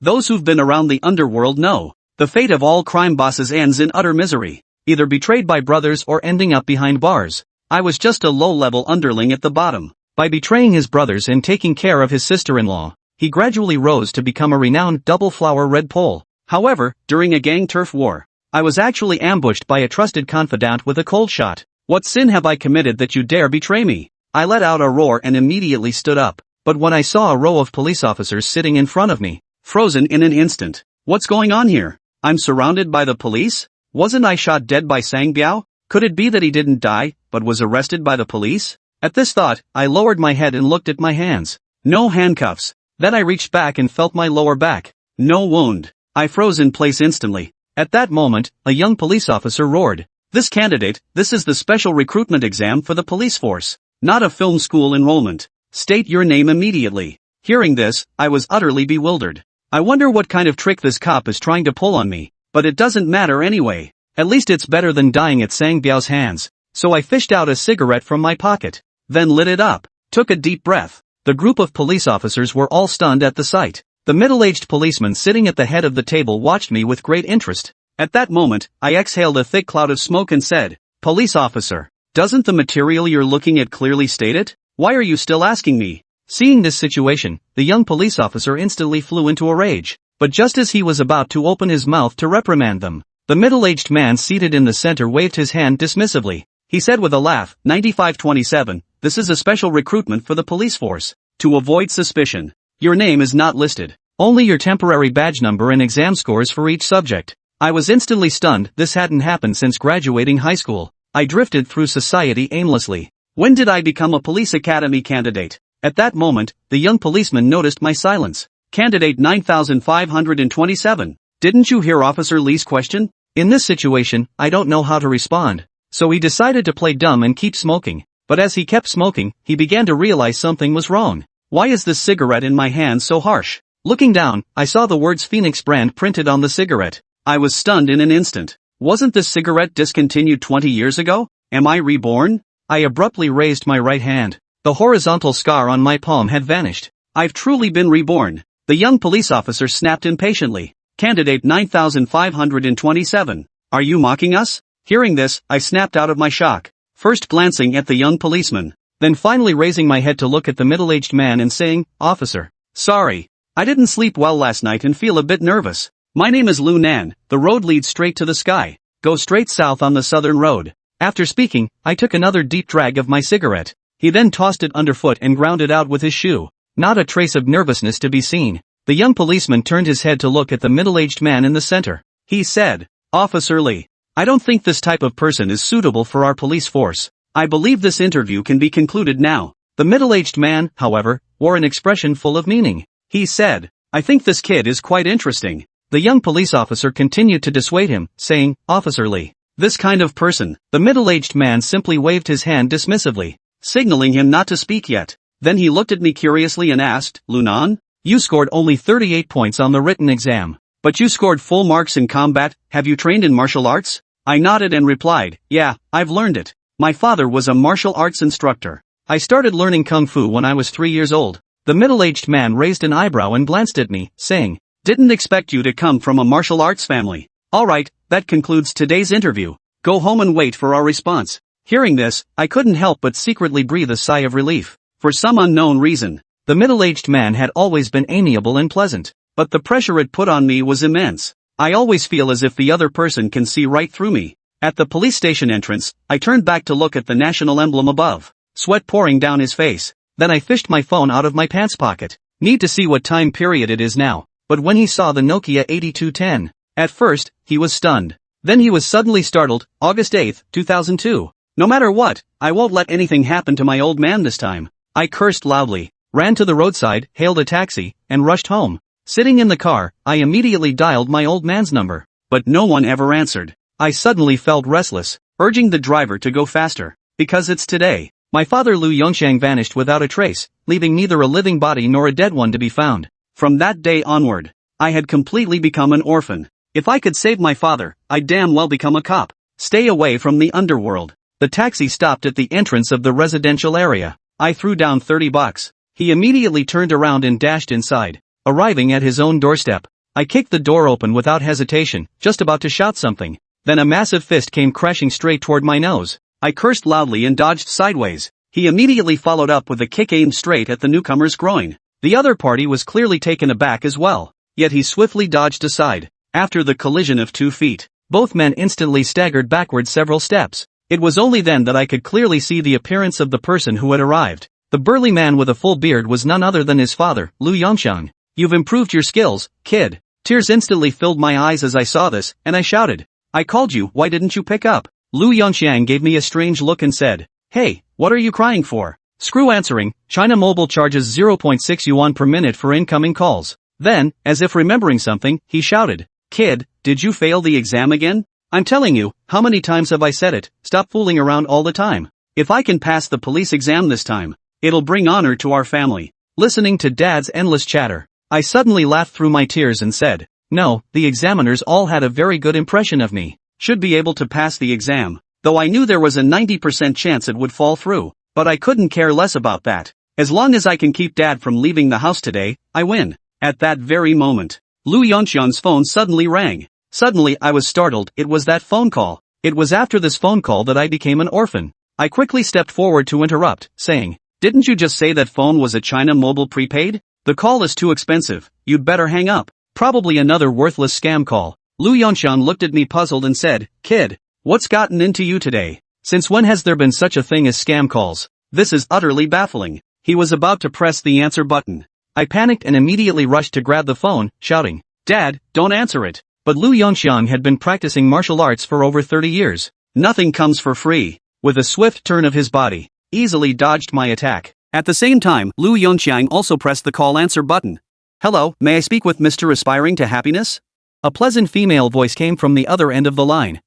Those who've been around the underworld know. The fate of all crime bosses ends in utter misery, either betrayed by brothers or ending up behind bars. I was just a low-level underling at the bottom. By betraying his brothers and taking care of his sister-in-law, he gradually rose to become a renowned double-flower red pole. However, during a gang turf war, I was actually ambushed by a trusted confidant with a cold shot. What sin have I committed that you dare betray me? I let out a roar and immediately stood up. But when I saw a row of police officers sitting in front of me, frozen in an instant. What's going on here? I'm surrounded by the police? Wasn't I shot dead by Sang Biao? Could it be that he didn't die, but was arrested by the police? At this thought, I lowered my head and looked at my hands. No handcuffs. Then I reached back and felt my lower back. No wound. I froze in place instantly. At that moment, a young police officer roared. This candidate, this is the special recruitment exam for the police force, not a film school enrollment. State your name immediately. Hearing this, I was utterly bewildered. I wonder what kind of trick this cop is trying to pull on me, but it doesn't matter anyway. At least it's better than dying at Sang Biao's hands. So I fished out a cigarette from my pocket, then lit it up, took a deep breath. The group of police officers were all stunned at the sight. The middle-aged policeman sitting at the head of the table watched me with great interest. At that moment, I exhaled a thick cloud of smoke and said, "Police officer, doesn't the material you're looking at clearly state it? Why are you still asking me?" Seeing this situation, the young police officer instantly flew into a rage. But just as he was about to open his mouth to reprimand them, the middle-aged man seated in the center waved his hand dismissively. He said with a laugh, 9527, this is a special recruitment for the police force. To avoid suspicion, your name is not listed. Only your temporary badge number and exam scores for each subject. I was instantly stunned. This hadn't happened since graduating high school. I drifted through society aimlessly. When did I become a police academy candidate? At that moment, the young policeman noticed my silence. Candidate 9527. Didn't you hear Officer Lee's question? In this situation, I don't know how to respond. So he decided to play dumb and keep smoking. But as he kept smoking, he began to realize something was wrong. Why is this cigarette in my hand so harsh? Looking down, I saw the words Phoenix brand printed on the cigarette. I was stunned in an instant. Wasn't this cigarette discontinued 20 years ago? Am I reborn? I abruptly raised my right hand. The horizontal scar on my palm had vanished. I've truly been reborn. The young police officer snapped impatiently. Candidate 9527. Are you mocking us? Hearing this, I snapped out of my shock. First glancing at the young policeman, then finally raising my head to look at the middle-aged man and saying, Officer, sorry. I didn't sleep well last night and feel a bit nervous. My name is Lu Nan. The road leads straight to the sky. Go straight south on the southern road. After speaking, I took another deep drag of my cigarette. He then tossed it underfoot and ground it out with his shoe. Not a trace of nervousness to be seen. The young policeman turned his head to look at the middle-aged man in the center. He said, Officer Lee, I don't think this type of person is suitable for our police force. I believe this interview can be concluded now. The middle-aged man, however, wore an expression full of meaning. He said, I think this kid is quite interesting. The young police officer continued to dissuade him, saying, Officer Lee, this kind of person. The middle-aged man simply waved his hand dismissively, signaling him not to speak yet. Then he looked at me curiously and asked, Lunan, you scored only 38 points on the written exam, but you scored full marks in combat. Have you trained in martial arts? I nodded and replied, yeah, I've learned it. My father was a martial arts instructor. I started learning kung fu when I was 3 years old. The middle-aged man raised an eyebrow and glanced at me, saying, didn't expect you to come from a martial arts family. Alright, that concludes today's interview. Go home and wait for our response. Hearing this, I couldn't help but secretly breathe a sigh of relief. For some unknown reason, the middle-aged man had always been amiable and pleasant, but the pressure it put on me was immense. I always feel as if the other person can see right through me. At the police station entrance, I turned back to look at the national emblem above, sweat pouring down his face. Then I fished my phone out of my pants pocket. Need to see what time period it is now. But when he saw the Nokia 8210, at first, he was stunned. Then he was suddenly startled. August 8, 2002. No matter what, I won't let anything happen to my old man this time. I cursed loudly, ran to the roadside, hailed a taxi, and rushed home. Sitting in the car, I immediately dialed my old man's number, but no one ever answered. I suddenly felt restless, urging the driver to go faster, because it's today. My father Lu Yongshang vanished without a trace, leaving neither a living body nor a dead one to be found. From that day onward, I had completely become an orphan. If I could save my father, I'd damn well become a cop. Stay away from the underworld. The taxi stopped at the entrance of the residential area. I threw down $30. He immediately turned around and dashed inside. Arriving at his own doorstep, I kicked the door open without hesitation, just about to shout something. Then a massive fist came crashing straight toward my nose. I cursed loudly and dodged sideways. He immediately followed up with a kick aimed straight at the newcomer's groin. The other party was clearly taken aback as well. Yet he swiftly dodged aside. After the collision of 2 feet, both men instantly staggered backward several steps. It was only then that I could clearly see the appearance of the person who had arrived. The burly man with a full beard was none other than his father, Lu Yongxiang. "You've improved your skills, kid." Tears instantly filled my eyes as I saw this, and I shouted, "I called you, why didn't you pick up?" Lu Yongxiang gave me a strange look and said, "Hey, what are you crying for?" "Screw answering, China Mobile charges 0.6 yuan per minute for incoming calls." Then, as if remembering something, he shouted, "Kid, did you fail the exam again? I'm telling you, how many times have I said it, stop fooling around all the time. If I can pass the police exam this time, it'll bring honor to our family." Listening to Dad's endless chatter, I suddenly laughed through my tears and said, "No, the examiners all had a very good impression of me. Should be able to pass the exam, though I knew there was a 90% chance it would fall through. But I couldn't care less about that. As long as I can keep Dad from leaving the house today, I win." At that very moment, Lu Yongxiang's phone suddenly rang. Suddenly I was startled. It was that phone call. It was after this phone call that I became an orphan. I quickly stepped forward to interrupt, saying, "Didn't you just say that phone was a China Mobile prepaid? The call is too expensive, you'd better hang up. Probably another worthless scam call." Lu Yongxiang looked at me puzzled and said, "Kid, what's gotten into you today? Since when has there been such a thing as scam calls? This is utterly baffling." He was about to press the answer button. I panicked and immediately rushed to grab the phone, shouting, "Dad, don't answer it." But Lu Yongxiang had been practicing martial arts for over 30 years. Nothing comes for free. With a swift turn of his body, easily dodged my attack. At the same time, Lu Yongxiang also pressed the call answer button. "Hello, may I speak with Mr. Aspiring to Happiness?" A pleasant female voice came from the other end of the line.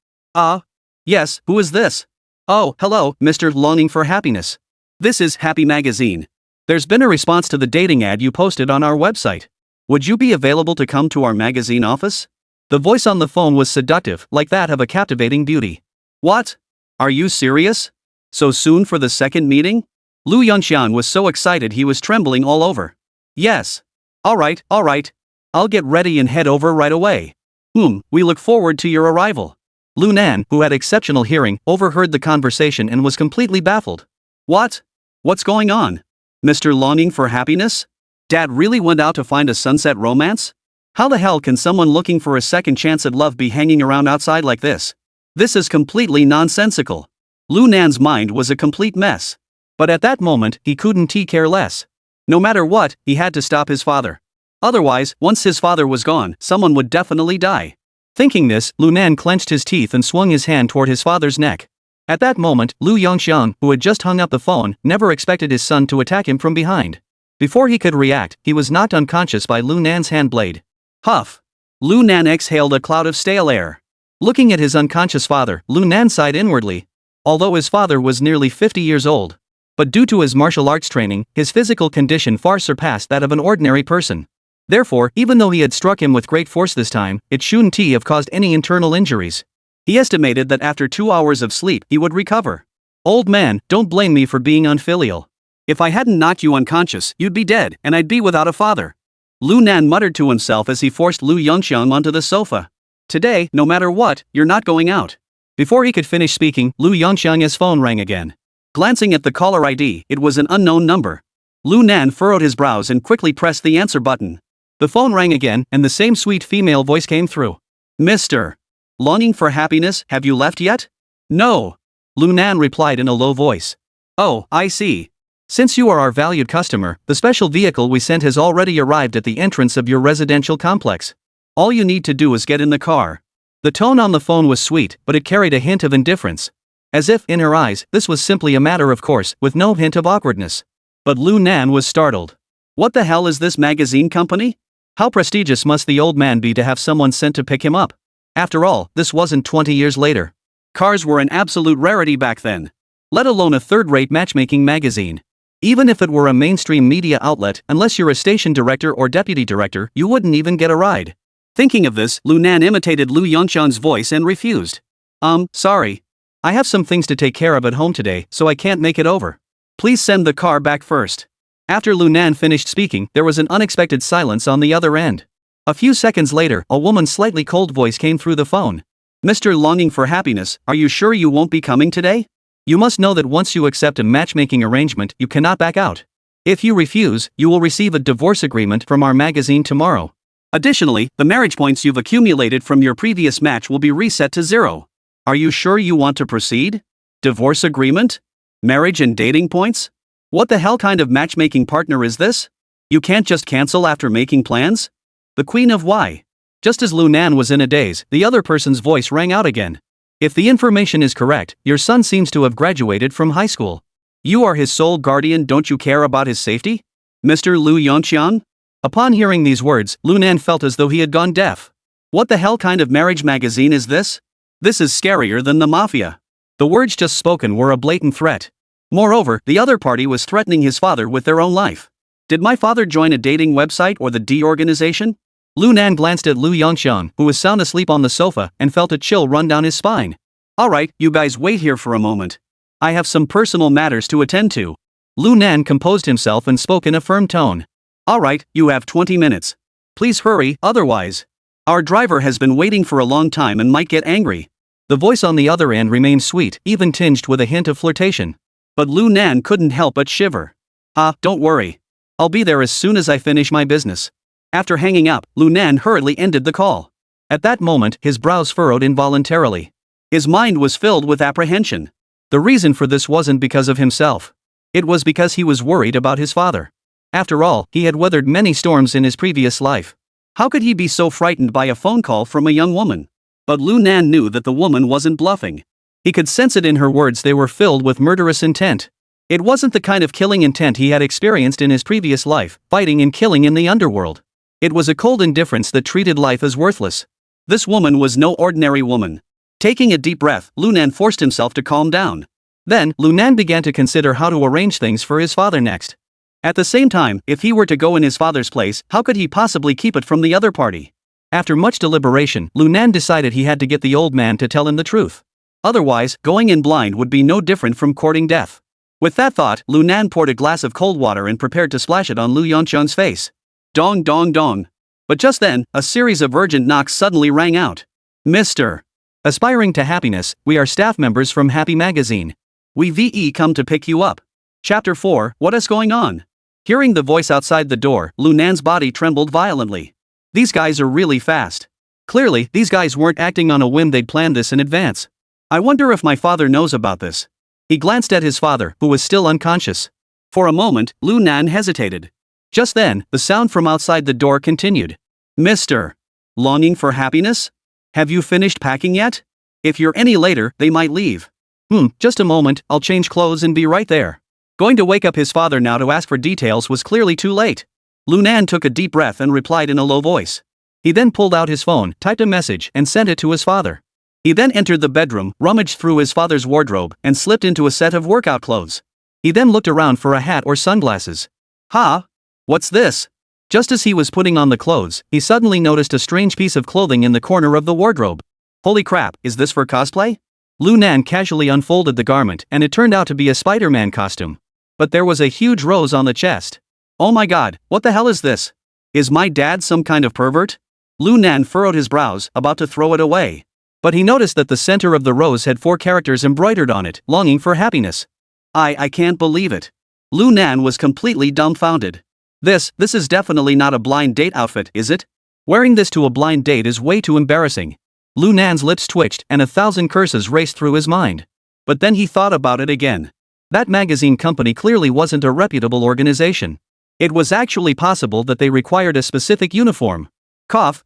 Yes, who is this?" "Oh, hello, Mr. Longing for Happiness. This is Happy Magazine. There's been a response to the dating ad you posted on our website. Would you be available to come to our magazine office?" The voice on the phone was seductive, like that of a captivating beauty. "What? Are you serious? So soon for the second meeting?" Lu Yongxiang was so excited he was trembling all over. "Yes. All right. I'll get ready and head over right away." We look forward to your arrival." Lu Nan, who had exceptional hearing, overheard the conversation and was completely baffled. What's going on? Mr. Longing for Happiness? Dad really went out to find a sunset romance? How the hell can someone looking for a second chance at love be hanging around outside like this? This is completely nonsensical. Lu Nan's mind was a complete mess. But at that moment, he couldn't care less. No matter what, he had to stop his father. Otherwise, once his father was gone, someone would definitely die. Thinking this, Lu Nan clenched his teeth and swung his hand toward his father's neck. At that moment, Lu Yongxiang, who had just hung up the phone, never expected his son to attack him from behind. Before he could react, he was knocked unconscious by Lu Nan's hand blade. Huff! Lu Nan exhaled a cloud of stale air. Looking at his unconscious father, Lu Nan sighed inwardly. Although his father was nearly 50 years old. But due to his martial arts training, his physical condition far surpassed that of an ordinary person. Therefore, even though he had struck him with great force this time, it shouldn't have caused any internal injuries. He estimated that after 2 hours of sleep, he would recover. "Old man, don't blame me for being unfilial. If I hadn't knocked you unconscious, you'd be dead, and I'd be without a father." Lu Nan muttered to himself as he forced Lu Yongxiang onto the sofa. "Today, no matter what, you're not going out." Before he could finish speaking, Lu Yongxiang's phone rang again. Glancing at the caller ID, it was an unknown number. Lu Nan furrowed his brows and quickly pressed the answer button. The phone rang again, and the same sweet female voice came through. "Mr. Longing for Happiness, have you left yet?" "No." Lu Nan replied in a low voice. "Oh, I see. Since you are our valued customer, the special vehicle we sent has already arrived at the entrance of your residential complex. All you need to do is get in the car." The tone on the phone was sweet, but it carried a hint of indifference. As if, in her eyes, this was simply a matter of course, with no hint of awkwardness. But Lu Nan was startled. What the hell is this magazine company? How prestigious must the old man be to have someone sent to pick him up? After all, this wasn't 20 years later. Cars were an absolute rarity back then. Let alone a third-rate matchmaking magazine. Even if it were a mainstream media outlet, unless you're a station director or deputy director, you wouldn't even get a ride. Thinking of this, Lu Nan imitated Lu Yongxiang's voice and refused. Sorry. I have some things to take care of at home today, so I can't make it over. Please send the car back first." After Lunan finished speaking, there was an unexpected silence on the other end. A few seconds later, a woman's slightly cold voice came through the phone. Mr. Longing for Happiness, are you sure you won't be coming today? You must know that once you accept a matchmaking arrangement, you cannot back out. If you refuse, you will receive a divorce agreement from our magazine tomorrow. Additionally, the marriage points you've accumulated from your previous match will be reset to 0. Are you sure you want to proceed? Divorce agreement? Marriage and dating points? What the hell kind of matchmaking partner is this? You can't just cancel after making plans? The Queen of Why? Just as Lunan was in a daze, the other person's voice rang out again. If the information is correct, your son seems to have graduated from high school. You are his sole guardian, don't you care about his safety? Mr. Lu Yongqian? Upon hearing these words, Lunan felt as though he had gone deaf. What the hell kind of marriage magazine is this? This is scarier than the mafia. The words just spoken were a blatant threat. Moreover, the other party was threatening his father with their own life. Did my father join a dating website or the D organization? Lunan glanced at Lu Yongxian, who was sound asleep on the sofa, and felt a chill run down his spine. Alright, you guys wait here for a moment. I have some personal matters to attend to. Lunan composed himself and spoke in a firm tone. Alright, you have 20 minutes. Please hurry, otherwise. Our driver has been waiting for a long time and might get angry. The voice on the other end remained sweet, even tinged with a hint of flirtation. But Lunan couldn't help but shiver. Don't worry. I'll be there as soon as I finish my business. After hanging up, Lunan hurriedly ended the call. At that moment, his brows furrowed involuntarily. His mind was filled with apprehension. The reason for this wasn't because of himself. It was because he was worried about his father. After all, he had weathered many storms in his previous life. How could he be so frightened by a phone call from a young woman? But Lunan knew that the woman wasn't bluffing. He could sense it in her words, they were filled with murderous intent. It wasn't the kind of killing intent he had experienced in his previous life, fighting and killing in the underworld. It was a cold indifference that treated life as worthless. This woman was no ordinary woman. Taking a deep breath, Lunan forced himself to calm down. Then, Lunan began to consider how to arrange things for his father next. At the same time, if he were to go in his father's place, how could he possibly keep it from the other party? After much deliberation, Lunan decided he had to get the old man to tell him the truth. Otherwise, going in blind would be no different from courting death. With that thought, Lunan poured a glass of cold water and prepared to splash it on Lu Yongqian's face. Dong dong dong. But just then, a series of urgent knocks suddenly rang out. Mr. Aspiring to happiness, we are staff members from Happy Magazine. We come to pick you up. Chapter 4, What is going on? Hearing the voice outside the door, Lunan's body trembled violently. These guys are really fast. Clearly, these guys weren't acting on a whim, they'd planned this in advance. I wonder if my father knows about this. He glanced at his father, who was still unconscious. For a moment, Lunan hesitated. Just then, the sound from outside the door continued. Mr. Longing for Happiness? Have you finished packing yet? If you're any later, they might leave. Just a moment, I'll change clothes and be right there. Going to wake up his father now to ask for details was clearly too late. Lunan took a deep breath and replied in a low voice. He then pulled out his phone, typed a message, and sent it to his father. He then entered the bedroom, rummaged through his father's wardrobe, and slipped into a set of workout clothes. He then looked around for a hat or sunglasses. What's this? Just as he was putting on the clothes, he suddenly noticed a strange piece of clothing in the corner of the wardrobe. Holy crap, is this for cosplay? Lunan casually unfolded the garment, and it turned out to be a Spider-Man costume. But there was a huge rose on the chest. Oh my god, what the hell is this? Is my dad some kind of pervert? Lunan furrowed his brows, about to throw it away. But he noticed that the center of the rose had 4 characters embroidered on it, longing for happiness. I can't believe it. Lunan was completely dumbfounded. This is definitely not a blind date outfit, is it? Wearing this to a blind date is way too embarrassing. Lunan's lips twitched and 1,000 curses raced through his mind. But then he thought about it again. That magazine company clearly wasn't a reputable organization. It was actually possible that they required a specific uniform.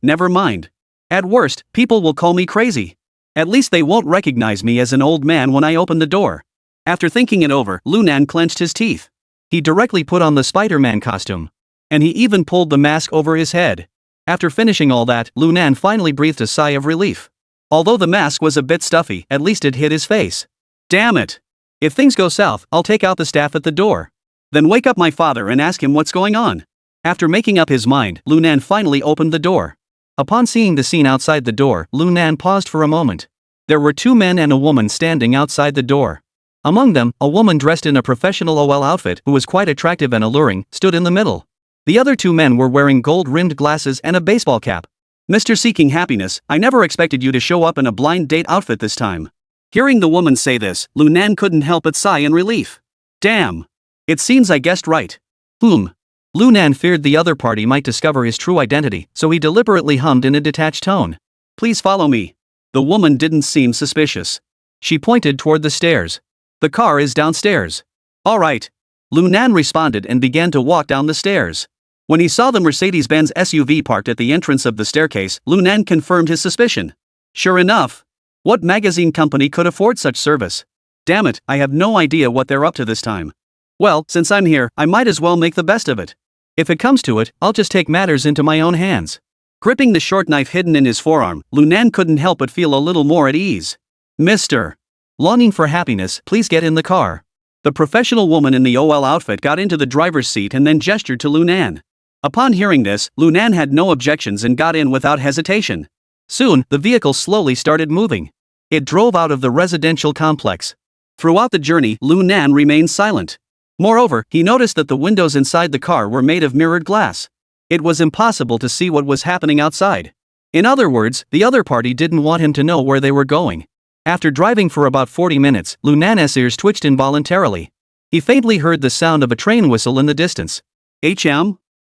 Never mind. At worst, people will call me crazy. At least they won't recognize me as an old man when I open the door. After thinking it over, Lunan clenched his teeth. He directly put on the Spider-Man costume. And he even pulled the mask over his head. After finishing all that, Lunan finally breathed a sigh of relief. Although the mask was a bit stuffy, at least it hid his face. Damn it! If things go south, I'll take out the staff at the door. Then wake up my father and ask him what's going on. After making up his mind, Lunan finally opened the door. Upon seeing the scene outside the door, Lunan paused for a moment. There were 2 men and a woman standing outside the door. Among them, a woman dressed in a professional OL outfit who was quite attractive and alluring, stood in the middle. The other two men were wearing gold-rimmed glasses and a baseball cap. "Mr. Seeking Happiness, I never expected you to show up in a blind date outfit this time." Hearing the woman say this, Lunan couldn't help but sigh in relief. Damn. It seems I guessed right. Lunan feared the other party might discover his true identity, so he deliberately hummed in a detached tone. "Please follow me." The woman didn't seem suspicious. She pointed toward the stairs. "The car is downstairs." "All right." Lunan responded and began to walk down the stairs. When he saw the Mercedes-Benz SUV parked at the entrance of the staircase, Lunan confirmed his suspicion. Sure enough. What magazine company could afford such service? Damn it, I have no idea what they're up to this time. Well, since I'm here, I might as well make the best of it. If it comes to it, I'll just take matters into my own hands. Gripping the short knife hidden in his forearm, Lunan couldn't help but feel a little more at ease. "Mr. Longing for Happiness, please get in the car." The professional woman in the OL outfit got into the driver's seat and then gestured to Lunan. Upon hearing this, Lunan had no objections and got in without hesitation. Soon, the vehicle slowly started moving. It drove out of the residential complex. Throughout the journey, Lunan remained silent. Moreover, he noticed that the windows inside the car were made of mirrored glass. It was impossible to see what was happening outside. In other words, the other party didn't want him to know where they were going. After driving for about 40 minutes, Lunan's ears twitched involuntarily. He faintly heard the sound of a train whistle in the distance.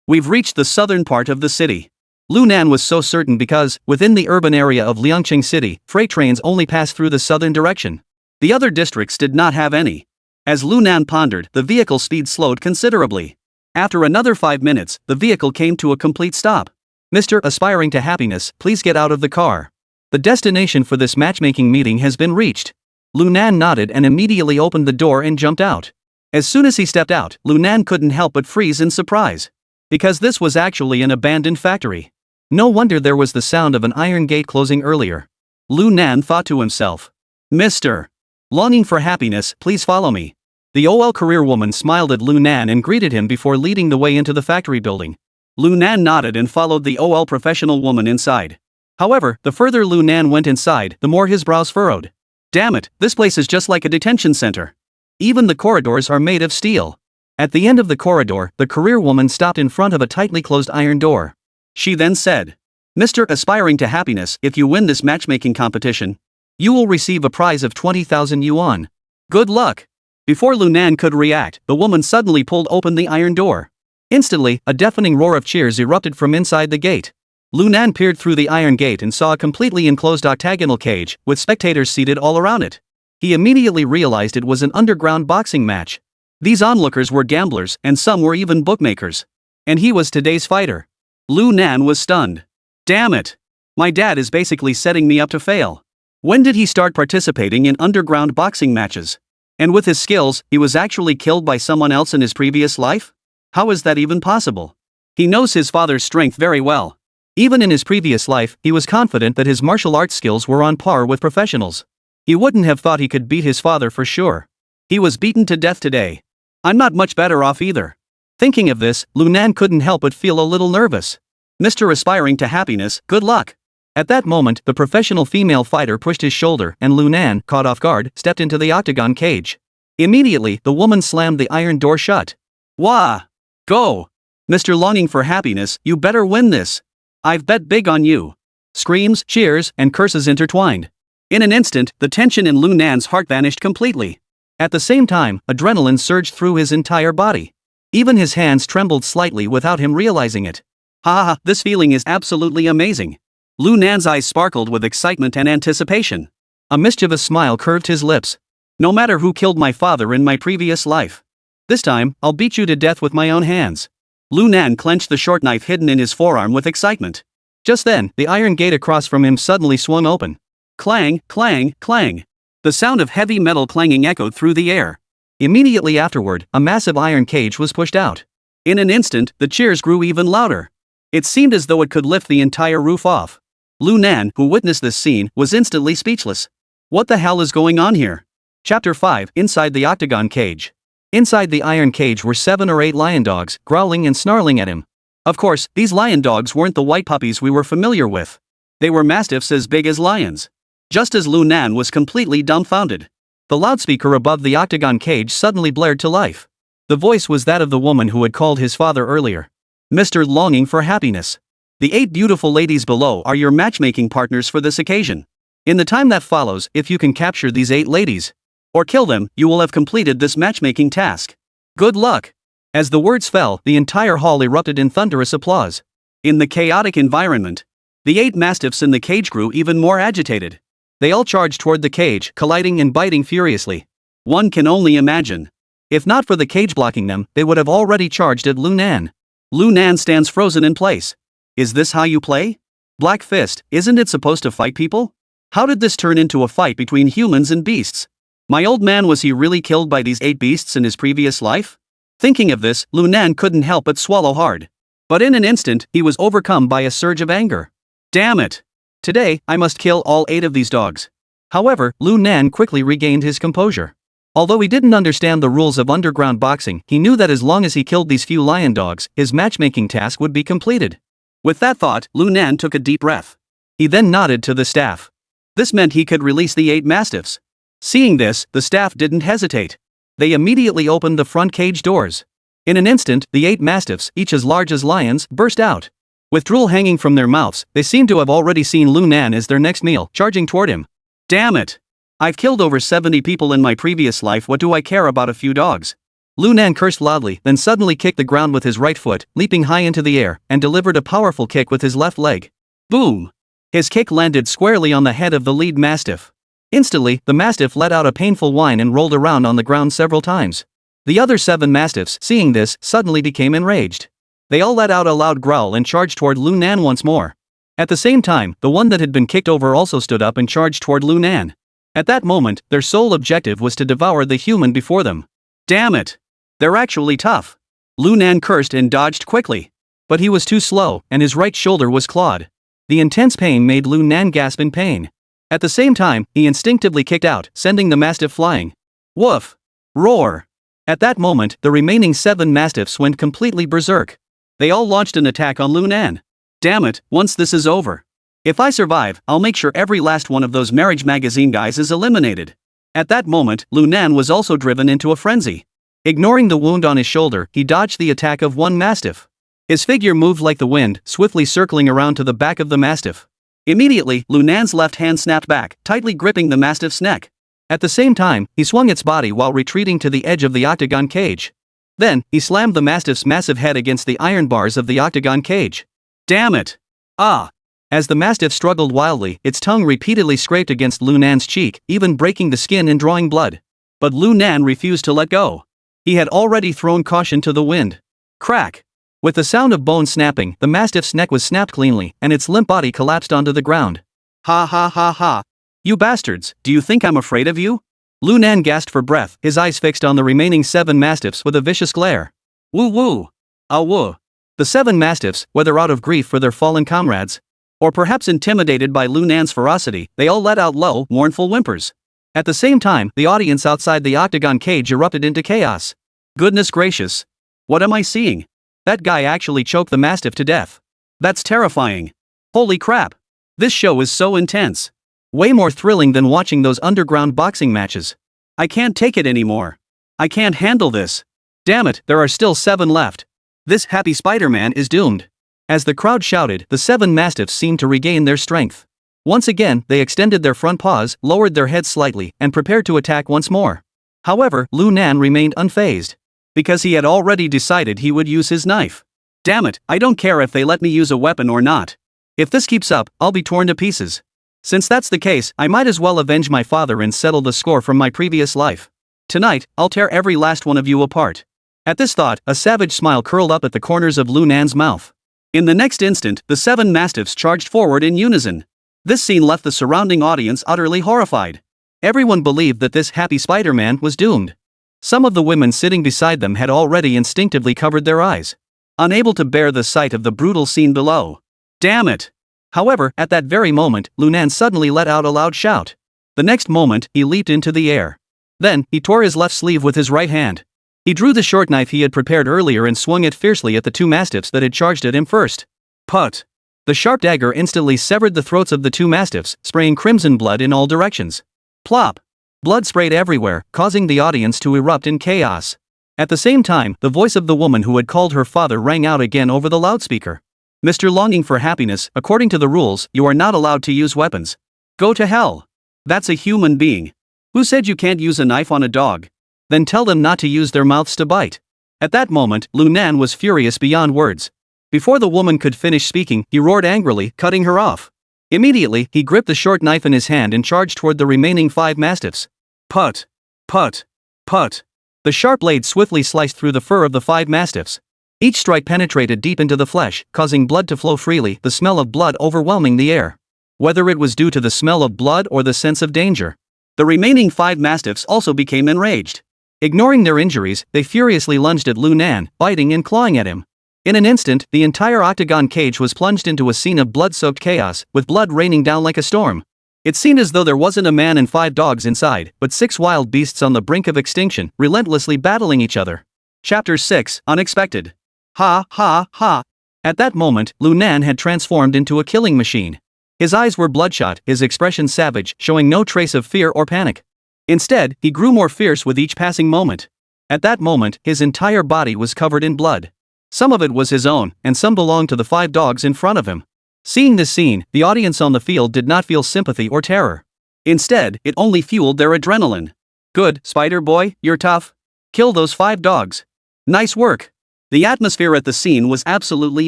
We've reached the southern part of the city. Lunan was so certain because, within the urban area of Liangqing City, freight trains only pass through the southern direction. The other districts did not have any. As Lunan pondered, the vehicle speed slowed considerably. After another 5 minutes, the vehicle came to a complete stop. "Mr. Aspiring to Happiness, please get out of the car. The destination for this matchmaking meeting has been reached." Lunan nodded and immediately opened the door and jumped out. As soon as he stepped out, Lunan couldn't help but freeze in surprise. Because this was actually an abandoned factory. No wonder there was the sound of an iron gate closing earlier. Lunan thought to himself. "Mr. Longing for Happiness, please follow me." The OL career woman smiled at Lunan and greeted him before leading the way into the factory building. Lunan nodded and followed the OL professional woman inside. However, the further Lunan went inside, the more his brows furrowed. Damn it, this place is just like a detention center. Even the corridors are made of steel. At the end of the corridor, the career woman stopped in front of a tightly closed iron door. She then said, "Mr. Aspiring to Happiness, if you win this matchmaking competition, you will receive a prize of 20,000 yuan. Good luck." Before Lunan could react, the woman suddenly pulled open the iron door. Instantly, a deafening roar of cheers erupted from inside the gate. Lunan peered through the iron gate and saw a completely enclosed octagonal cage, with spectators seated all around it. He immediately realized it was an underground boxing match. These onlookers were gamblers, and some were even bookmakers. And he was today's fighter. Lunan was stunned. Damn it! My dad is basically setting me up to fail. When did he start participating in underground boxing matches? And with his skills, he was actually killed by someone else in his previous life? How is that even possible? He knows his father's strength very well. Even in his previous life, he was confident that his martial arts skills were on par with professionals. He wouldn't have thought he could beat his father for sure. He was beaten to death today. I'm not much better off either. Thinking of this, Lunan couldn't help but feel a little nervous. "Mr. Aspiring to Happiness, good luck." At that moment, the professional female fighter pushed his shoulder and Lunan, caught off guard, stepped into the octagon cage. Immediately, the woman slammed the iron door shut. "Wah! Go! Mr. Longing for Happiness, you better win this. I've bet big on you." Screams, cheers, and curses intertwined. In an instant, the tension in Lunan's heart vanished completely. At the same time, adrenaline surged through his entire body. Even his hands trembled slightly without him realizing it. Ha, this feeling is absolutely amazing. Lunan's eyes sparkled with excitement and anticipation. A mischievous smile curved his lips. "No matter who killed my father in my previous life, this time, I'll beat you to death with my own hands." Lunan clenched the short knife hidden in his forearm with excitement. Just then, the iron gate across from him suddenly swung open. Clang, clang, clang. The sound of heavy metal clanging echoed through the air. Immediately afterward, a massive iron cage was pushed out. In an instant, the cheers grew even louder. It seemed as though it could lift the entire roof off. Lunan, who witnessed this scene, was instantly speechless. What the hell is going on here? Chapter 5, Inside the Octagon Cage. Inside the iron cage were 7 or 8 lion dogs, growling and snarling at him. Of course, these lion dogs weren't the white puppies we were familiar with. They were mastiffs as big as lions. Just as Lunan was completely dumbfounded. The loudspeaker above the octagon cage suddenly blared to life. The voice was that of the woman who had called his father earlier. Mr. Longing for Happiness. The 8 beautiful ladies below are your matchmaking partners for this occasion. In the time that follows, if you can capture these 8 ladies, or kill them, you will have completed this matchmaking task. Good luck. As the words fell, the entire hall erupted in thunderous applause. In the chaotic environment, the 8 mastiffs in the cage grew even more agitated. They all charged toward the cage, colliding and biting furiously. One can only imagine. If not for the cage blocking them, they would have already charged at Lu Nan. Lu Nan stands frozen in place. Is this how you play? Black Fist, isn't it supposed to fight people? How did this turn into a fight between humans and beasts? My old man, was he really killed by these 8 beasts in his previous life? Thinking of this, Lu Nan couldn't help but swallow hard. But in an instant, he was overcome by a surge of anger. Damn it! Today, I must kill all 8 of these dogs. However, Lu Nan quickly regained his composure. Although he didn't understand the rules of underground boxing, he knew that as long as he killed these few lion dogs, his matchmaking task would be completed. With that thought, Lu Nan took a deep breath. He then nodded to the staff. This meant he could release the 8 mastiffs. Seeing this, the staff didn't hesitate. They immediately opened the front cage doors. In an instant, the 8 mastiffs, each as large as lions, burst out. With drool hanging from their mouths, they seemed to have already seen Lu Nan as their next meal, charging toward him. Damn it! I've killed over 70 people in my previous life, what do I care about a few dogs? Lu Nan cursed loudly, then suddenly kicked the ground with his right foot, leaping high into the air, and delivered a powerful kick with his left leg. Boom! His kick landed squarely on the head of the lead mastiff. Instantly, the mastiff let out a painful whine and rolled around on the ground several times. The other 7 mastiffs, seeing this, suddenly became enraged. They all let out a loud growl and charged toward Lu Nan once more. At the same time, the one that had been kicked over also stood up and charged toward Lu Nan. At that moment, their sole objective was to devour the human before them. Damn it! They're actually tough. Lu Nan cursed and dodged quickly. But he was too slow, and his right shoulder was clawed. The intense pain made Lu Nan gasp in pain. At the same time, he instinctively kicked out, sending the mastiff flying. Woof! Roar! At that moment, the remaining 7 mastiffs went completely berserk. They all launched an attack on Lu Nan. Damn it, once this is over. If I survive, I'll make sure every last one of those marriage magazine guys is eliminated. At that moment, Lu Nan was also driven into a frenzy. Ignoring the wound on his shoulder, he dodged the attack of one mastiff. His figure moved like the wind, swiftly circling around to the back of the mastiff. Immediately, Lu Nan's left hand snapped back, tightly gripping the mastiff's neck. At the same time, he swung its body while retreating to the edge of the octagon cage. Then, he slammed the mastiff's massive head against the iron bars of the octagon cage. Damn it! Ah! As the mastiff struggled wildly, its tongue repeatedly scraped against Lu Nan's cheek, even breaking the skin and drawing blood. But Lu Nan refused to let go. He had already thrown caution to the wind. Crack! With the sound of bone snapping, the mastiff's neck was snapped cleanly, and its limp body collapsed onto the ground. Ha ha ha ha! You bastards, do you think I'm afraid of you? Lu Nan gasped for breath, his eyes fixed on the remaining 7 mastiffs with a vicious glare. Woo woo! Ah woo! The 7 mastiffs, whether out of grief for their fallen comrades, or perhaps intimidated by Lu Nan's ferocity, they all let out low, mournful whimpers. At the same time, the audience outside the octagon cage erupted into chaos. Goodness gracious! What am I seeing? That guy actually choked the mastiff to death. That's terrifying. Holy crap! This show is so intense. Way more thrilling than watching those underground boxing matches. I can't take it anymore. I can't handle this. Damn it, there are still 7 left. This happy Spider-Man is doomed. As the crowd shouted, the 7 mastiffs seemed to regain their strength. Once again, they extended their front paws, lowered their heads slightly, and prepared to attack once more. However, Lu Nan remained unfazed. Because he had already decided he would use his knife. Damn it, I don't care if they let me use a weapon or not. If this keeps up, I'll be torn to pieces. Since that's the case, I might as well avenge my father and settle the score from my previous life. Tonight, I'll tear every last one of you apart. At this thought, a savage smile curled up at the corners of Lu Nan's mouth. In the next instant, the 7 mastiffs charged forward in unison. This scene left the surrounding audience utterly horrified. Everyone believed that this happy Spider-Man was doomed. Some of the women sitting beside them had already instinctively covered their eyes, unable to bear the sight of the brutal scene below. Damn it! However, at that very moment, Lu Nan suddenly let out a loud shout. The next moment, he leaped into the air. Then, he tore his left sleeve with his right hand. He drew the short knife he had prepared earlier and swung it fiercely at the 2 mastiffs that had charged at him first. Put! The sharp dagger instantly severed the throats of the 2 mastiffs, spraying crimson blood in all directions. Plop! Blood sprayed everywhere, causing the audience to erupt in chaos. At the same time, the voice of the woman who had called her father rang out again over the loudspeaker. Mr. Longing for Happiness, according to the rules, you are not allowed to use weapons. Go to hell. That's a human being. Who said you can't use a knife on a dog? Then tell them not to use their mouths to bite. At that moment, Lunan was furious beyond words. Before the woman could finish speaking, he roared angrily, cutting her off. Immediately, he gripped the short knife in his hand and charged toward the remaining 5 mastiffs. Put! Put! Put! The sharp blade swiftly sliced through the fur of the 5 mastiffs. Each strike penetrated deep into the flesh, causing blood to flow freely, the smell of blood overwhelming the air. Whether it was due to the smell of blood or the sense of danger, the remaining 5 mastiffs also became enraged. Ignoring their injuries, they furiously lunged at Lunan, biting and clawing at him. In an instant, the entire octagon cage was plunged into a scene of blood-soaked chaos, with blood raining down like a storm. It seemed as though there wasn't a man and 5 dogs inside, but 6 wild beasts on the brink of extinction, relentlessly battling each other. Chapter 6, Unexpected. Ha ha ha. At that moment, Lunan had transformed into a killing machine. His eyes were bloodshot, his expression savage, showing no trace of fear or panic. Instead, he grew more fierce with each passing moment. At that moment, his entire body was covered in blood. Some of it was his own, and some belonged to the 5 dogs in front of him. Seeing this scene, the audience on the field did not feel sympathy or terror. Instead, it only fueled their adrenaline. Good, Spider Boy, you're tough. Kill those 5 dogs. Nice work. The atmosphere at the scene was absolutely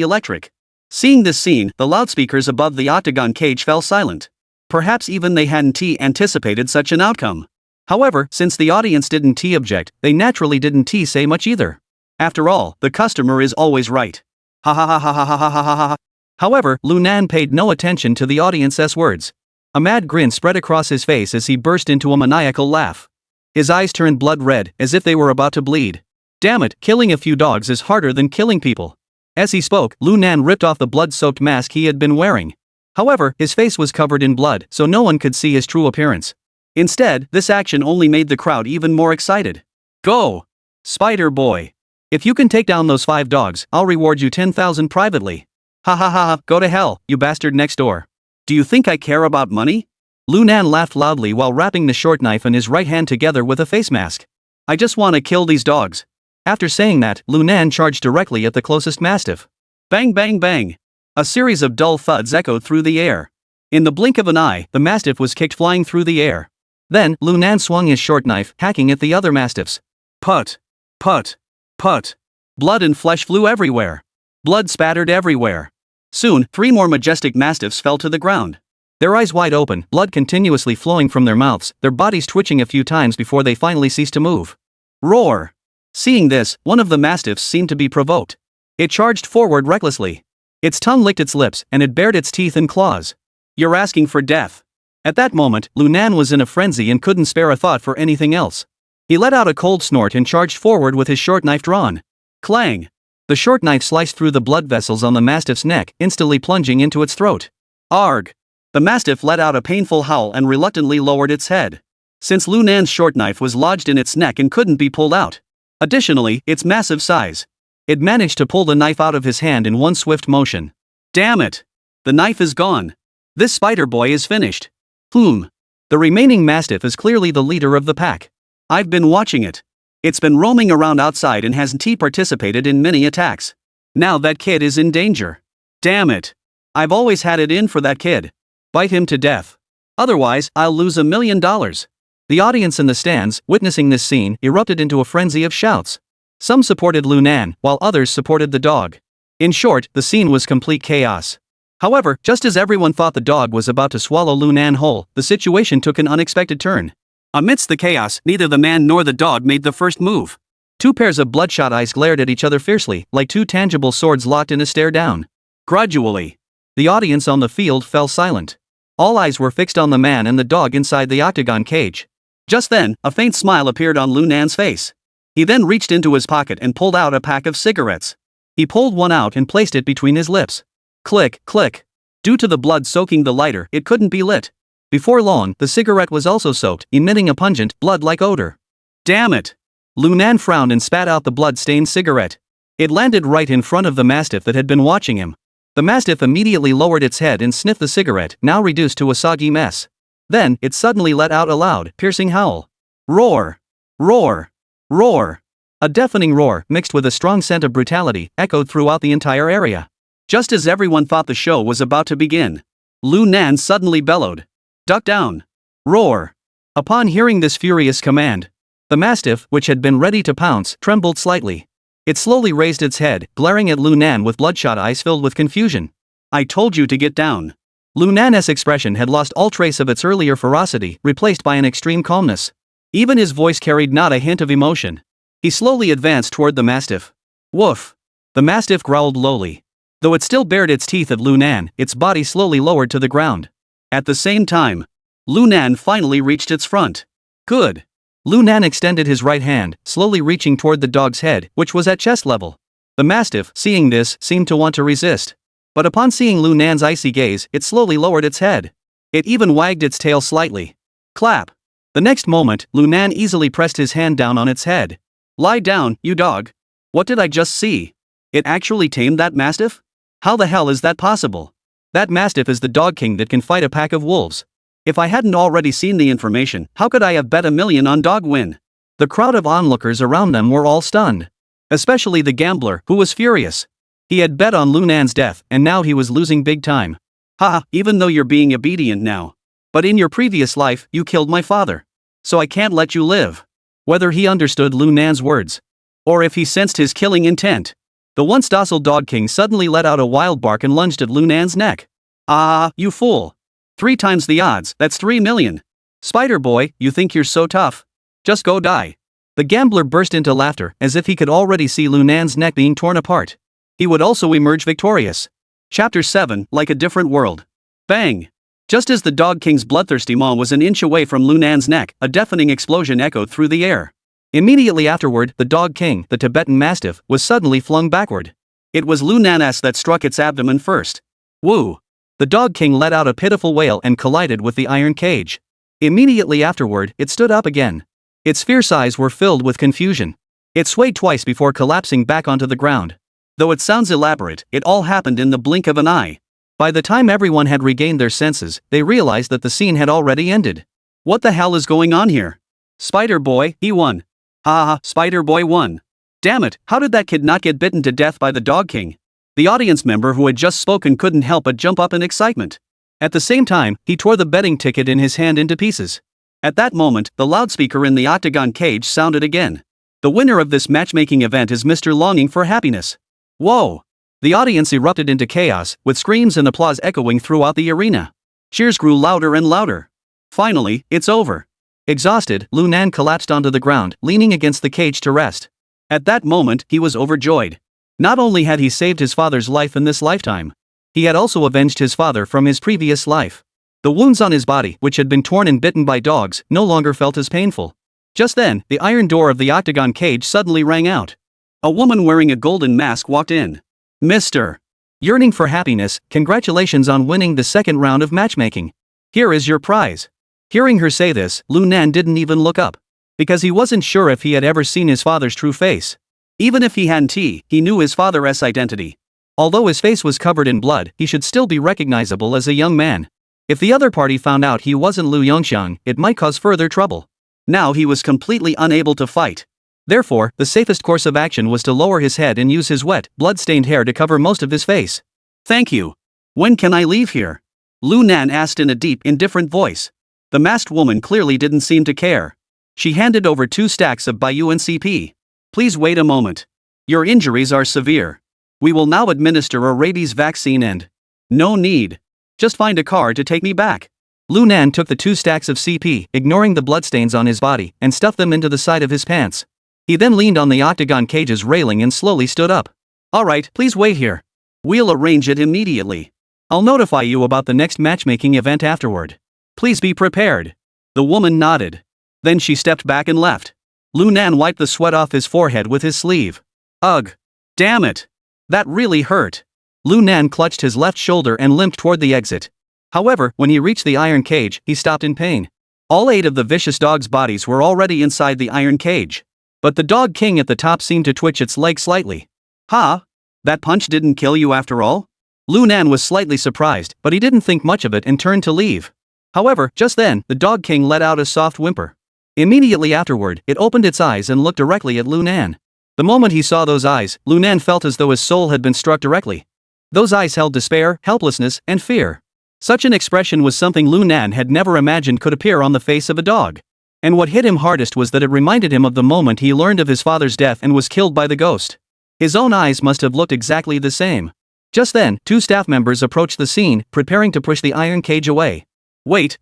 electric. Seeing this scene, the loudspeakers above the octagon cage fell silent. Perhaps even they hadn't anticipated such an outcome. However, since the audience didn't object, they naturally didn't say much either. After all, the customer is always right. Ha ha ha ha ha ha ha ha ha ha. However, Lunan paid no attention to the audience's words. A mad grin spread across his face as he burst into a maniacal laugh. His eyes turned blood red, as if they were about to bleed. Damn it, killing a few dogs is harder than killing people. As he spoke, Lunan ripped off the blood-soaked mask he had been wearing. However, his face was covered in blood, so no one could see his true appearance. Instead, this action only made the crowd even more excited. Go! Spider Boy! If you can take down those 5 dogs, I'll reward you 10,000 privately. Ha ha ha ha, go to hell, you bastard next door. Do you think I care about money? Lunan laughed loudly while wrapping the short knife in his right hand together with a face mask. I just want to kill these dogs. After saying that, Lunan charged directly at the closest mastiff. Bang bang bang! A series of dull thuds echoed through the air. In the blink of an eye, the mastiff was kicked flying through the air. Then, Lunan swung his short knife, hacking at the other mastiffs. Put! Put! Put! Blood and flesh flew everywhere. Blood spattered everywhere. Soon, 3 more majestic mastiffs fell to the ground. Their eyes wide open, blood continuously flowing from their mouths, their bodies twitching a few times before they finally ceased to move. Roar! Seeing this, one of the mastiffs seemed to be provoked. It charged forward recklessly. Its tongue licked its lips, and it bared its teeth and claws. You're asking for death. At that moment, Lunan was in a frenzy and couldn't spare a thought for anything else. He let out a cold snort and charged forward with his short knife drawn. Clang! The short knife sliced through the blood vessels on the mastiff's neck, instantly plunging into its throat. Arg! The mastiff let out a painful howl and reluctantly lowered its head. Since Lunan's short knife was lodged in its neck and couldn't be pulled out. Additionally, its massive size. It managed to pull the knife out of his hand in one swift motion. Damn it! The knife is gone. This Spider Boy is finished. The remaining mastiff is clearly the leader of the pack. I've been watching it. It's been roaming around outside and hasn't participated in many attacks. Now that kid is in danger. Damn it. I've always had it in for that kid. Bite him to death. Otherwise, I'll lose $1 million. The audience in the stands, witnessing this scene, erupted into a frenzy of shouts. Some supported Lunan, while others supported the dog. In short, the scene was complete chaos. However, just as everyone thought the dog was about to swallow Lunan whole, the situation took an unexpected turn. Amidst the chaos, neither the man nor the dog made the first move. 2 pairs of bloodshot eyes glared at each other fiercely, like 2 tangible swords locked in a stare down. Gradually, the audience on the field fell silent. All eyes were fixed on the man and the dog inside the octagon cage. Just then, a faint smile appeared on Lunan's face. He then reached into his pocket and pulled out a pack of cigarettes. He pulled one out and placed it between his lips. Click, click. Due to the blood soaking the lighter, it couldn't be lit. Before long, the cigarette was also soaked, emitting a pungent, blood-like odor. Damn it! Lunan frowned and spat out the blood-stained cigarette. It landed right in front of the mastiff that had been watching him. The mastiff immediately lowered its head and sniffed the cigarette, now reduced to a soggy mess. Then, it suddenly let out a loud, piercing howl. Roar! Roar! Roar! A deafening roar, mixed with a strong scent of brutality, echoed throughout the entire area. Just as everyone thought the show was about to begin, Lu Nan suddenly bellowed. Duck down! Roar! Upon hearing this furious command, the mastiff, which had been ready to pounce, trembled slightly. It slowly raised its head, glaring at Lu Nan with bloodshot eyes filled with confusion. I told you to get down. Lu Nan's expression had lost all trace of its earlier ferocity, replaced by an extreme calmness. Even his voice carried not a hint of emotion. He slowly advanced toward the mastiff. Woof! The mastiff growled lowly. Though it still bared its teeth at Lu Nan, its body slowly lowered to the ground. At the same time, Lu Nan finally reached its front. Good! Lu Nan extended his right hand, slowly reaching toward the dog's head, which was at chest level. The mastiff, seeing this, seemed to want to resist. But upon seeing Lu Nan's icy gaze, it slowly lowered its head. It even wagged its tail slightly. Clap! The next moment, Lu Nan easily pressed his hand down on its head. Lie down, you dog! What did I just see? It actually tamed that mastiff? How the hell is that possible? That mastiff is the dog king that can fight a pack of wolves. If I hadn't already seen the information, how could I have bet $1 million on dog win? The crowd of onlookers around them were all stunned. Especially the gambler, who was furious. He had bet on Lu Nan's death, and now he was losing big time. Haha, even though you're being obedient now. But in your previous life, you killed my father. So I can't let you live. Whether he understood Lu Nan's words, or if he sensed his killing intent, the once docile dog king suddenly let out a wild bark and lunged at Lu Nan's neck. Ah, you fool! 3 times the odds, that's 3 million. Spider boy, you think you're so tough? Just go die. The gambler burst into laughter, as if he could already see Lu Nan's neck being torn apart. He would also emerge victorious. Chapter 7, Like a Different World. Bang! Just as the dog king's bloodthirsty maw was an inch away from Lu Nan's neck, a deafening explosion echoed through the air. Immediately afterward, the dog king, the Tibetan mastiff, was suddenly flung backward. It was Lu Nan's that struck its abdomen first. Woo! The dog king let out a pitiful wail and collided with the iron cage. Immediately afterward, it stood up again. Its fierce eyes were filled with confusion. It swayed twice before collapsing back onto the ground. Though it sounds elaborate, it all happened in the blink of an eye. By the time everyone had regained their senses, they realized that the scene had already ended. What the hell is going on here? Spider boy, he won. Haha, Spider boy won. Damn it, how did that kid not get bitten to death by the dog king? The audience member who had just spoken couldn't help but jump up in excitement. At the same time, he tore the betting ticket in his hand into pieces. At that moment, the loudspeaker in the octagon cage sounded again. The winner of this matchmaking event is Mr. Longing for Happiness. Whoa! The audience erupted into chaos, with screams and applause echoing throughout the arena. Cheers grew louder and louder. Finally, it's over. Exhausted, Lu Nan collapsed onto the ground, leaning against the cage to rest. At that moment, he was overjoyed. Not only had he saved his father's life in this lifetime, he had also avenged his father from his previous life. The wounds on his body, which had been torn and bitten by dogs, no longer felt as painful. Just then, the iron door of the octagon cage suddenly rang out. A woman wearing a golden mask walked in. Mr. Yearning for Happiness, congratulations on winning the second round of matchmaking. Here is your prize. Hearing her say this, Lu Nan didn't even look up. Because he wasn't sure if he had ever seen his father's true face. Even if he hadn't, he knew his father's identity. Although his face was covered in blood, he should still be recognizable as a young man. If the other party found out he wasn't Lu Yongxiang, it might cause further trouble. Now he was completely unable to fight. Therefore, the safest course of action was to lower his head and use his wet, blood-stained hair to cover most of his face. Thank you. When can I leave here? Lu Nan asked in a deep, indifferent voice. The masked woman clearly didn't seem to care. She handed over 2 stacks of Baiyu and CP. Please wait a moment. Your injuries are severe. We will now administer a rabies vaccine and... No need. Just find a car to take me back. Lu Nan took the 2 stacks of CP, ignoring the bloodstains on his body, and stuffed them into the side of his pants. He then leaned on the octagon cage's railing and slowly stood up. Alright, please wait here. We'll arrange it immediately. I'll notify you about the next matchmaking event afterward. Please be prepared. The woman nodded. Then she stepped back and left. Lu Nan wiped the sweat off his forehead with his sleeve. Ugh. Damn it. That really hurt. Lu Nan clutched his left shoulder and limped toward the exit. However, when he reached the iron cage, he stopped in pain. All 8 of the vicious dog's bodies were already inside the iron cage. But the dog king at the top seemed to twitch its leg slightly. Ha! That punch didn't kill you after all? Lu Nan was slightly surprised, but he didn't think much of it and turned to leave. However, just then, the Dog King let out a soft whimper. Immediately afterward, it opened its eyes and looked directly at Lunan. The moment he saw those eyes, Lunan felt as though his soul had been struck directly. Those eyes held despair, helplessness, and fear. Such an expression was something Lunan had never imagined could appear on the face of a dog. And what hit him hardest was that it reminded him of the moment he learned of his father's death and was killed by the ghost. His own eyes must have looked exactly the same. Just then, 2 staff members approached the scene, preparing to push the iron cage away. Wait.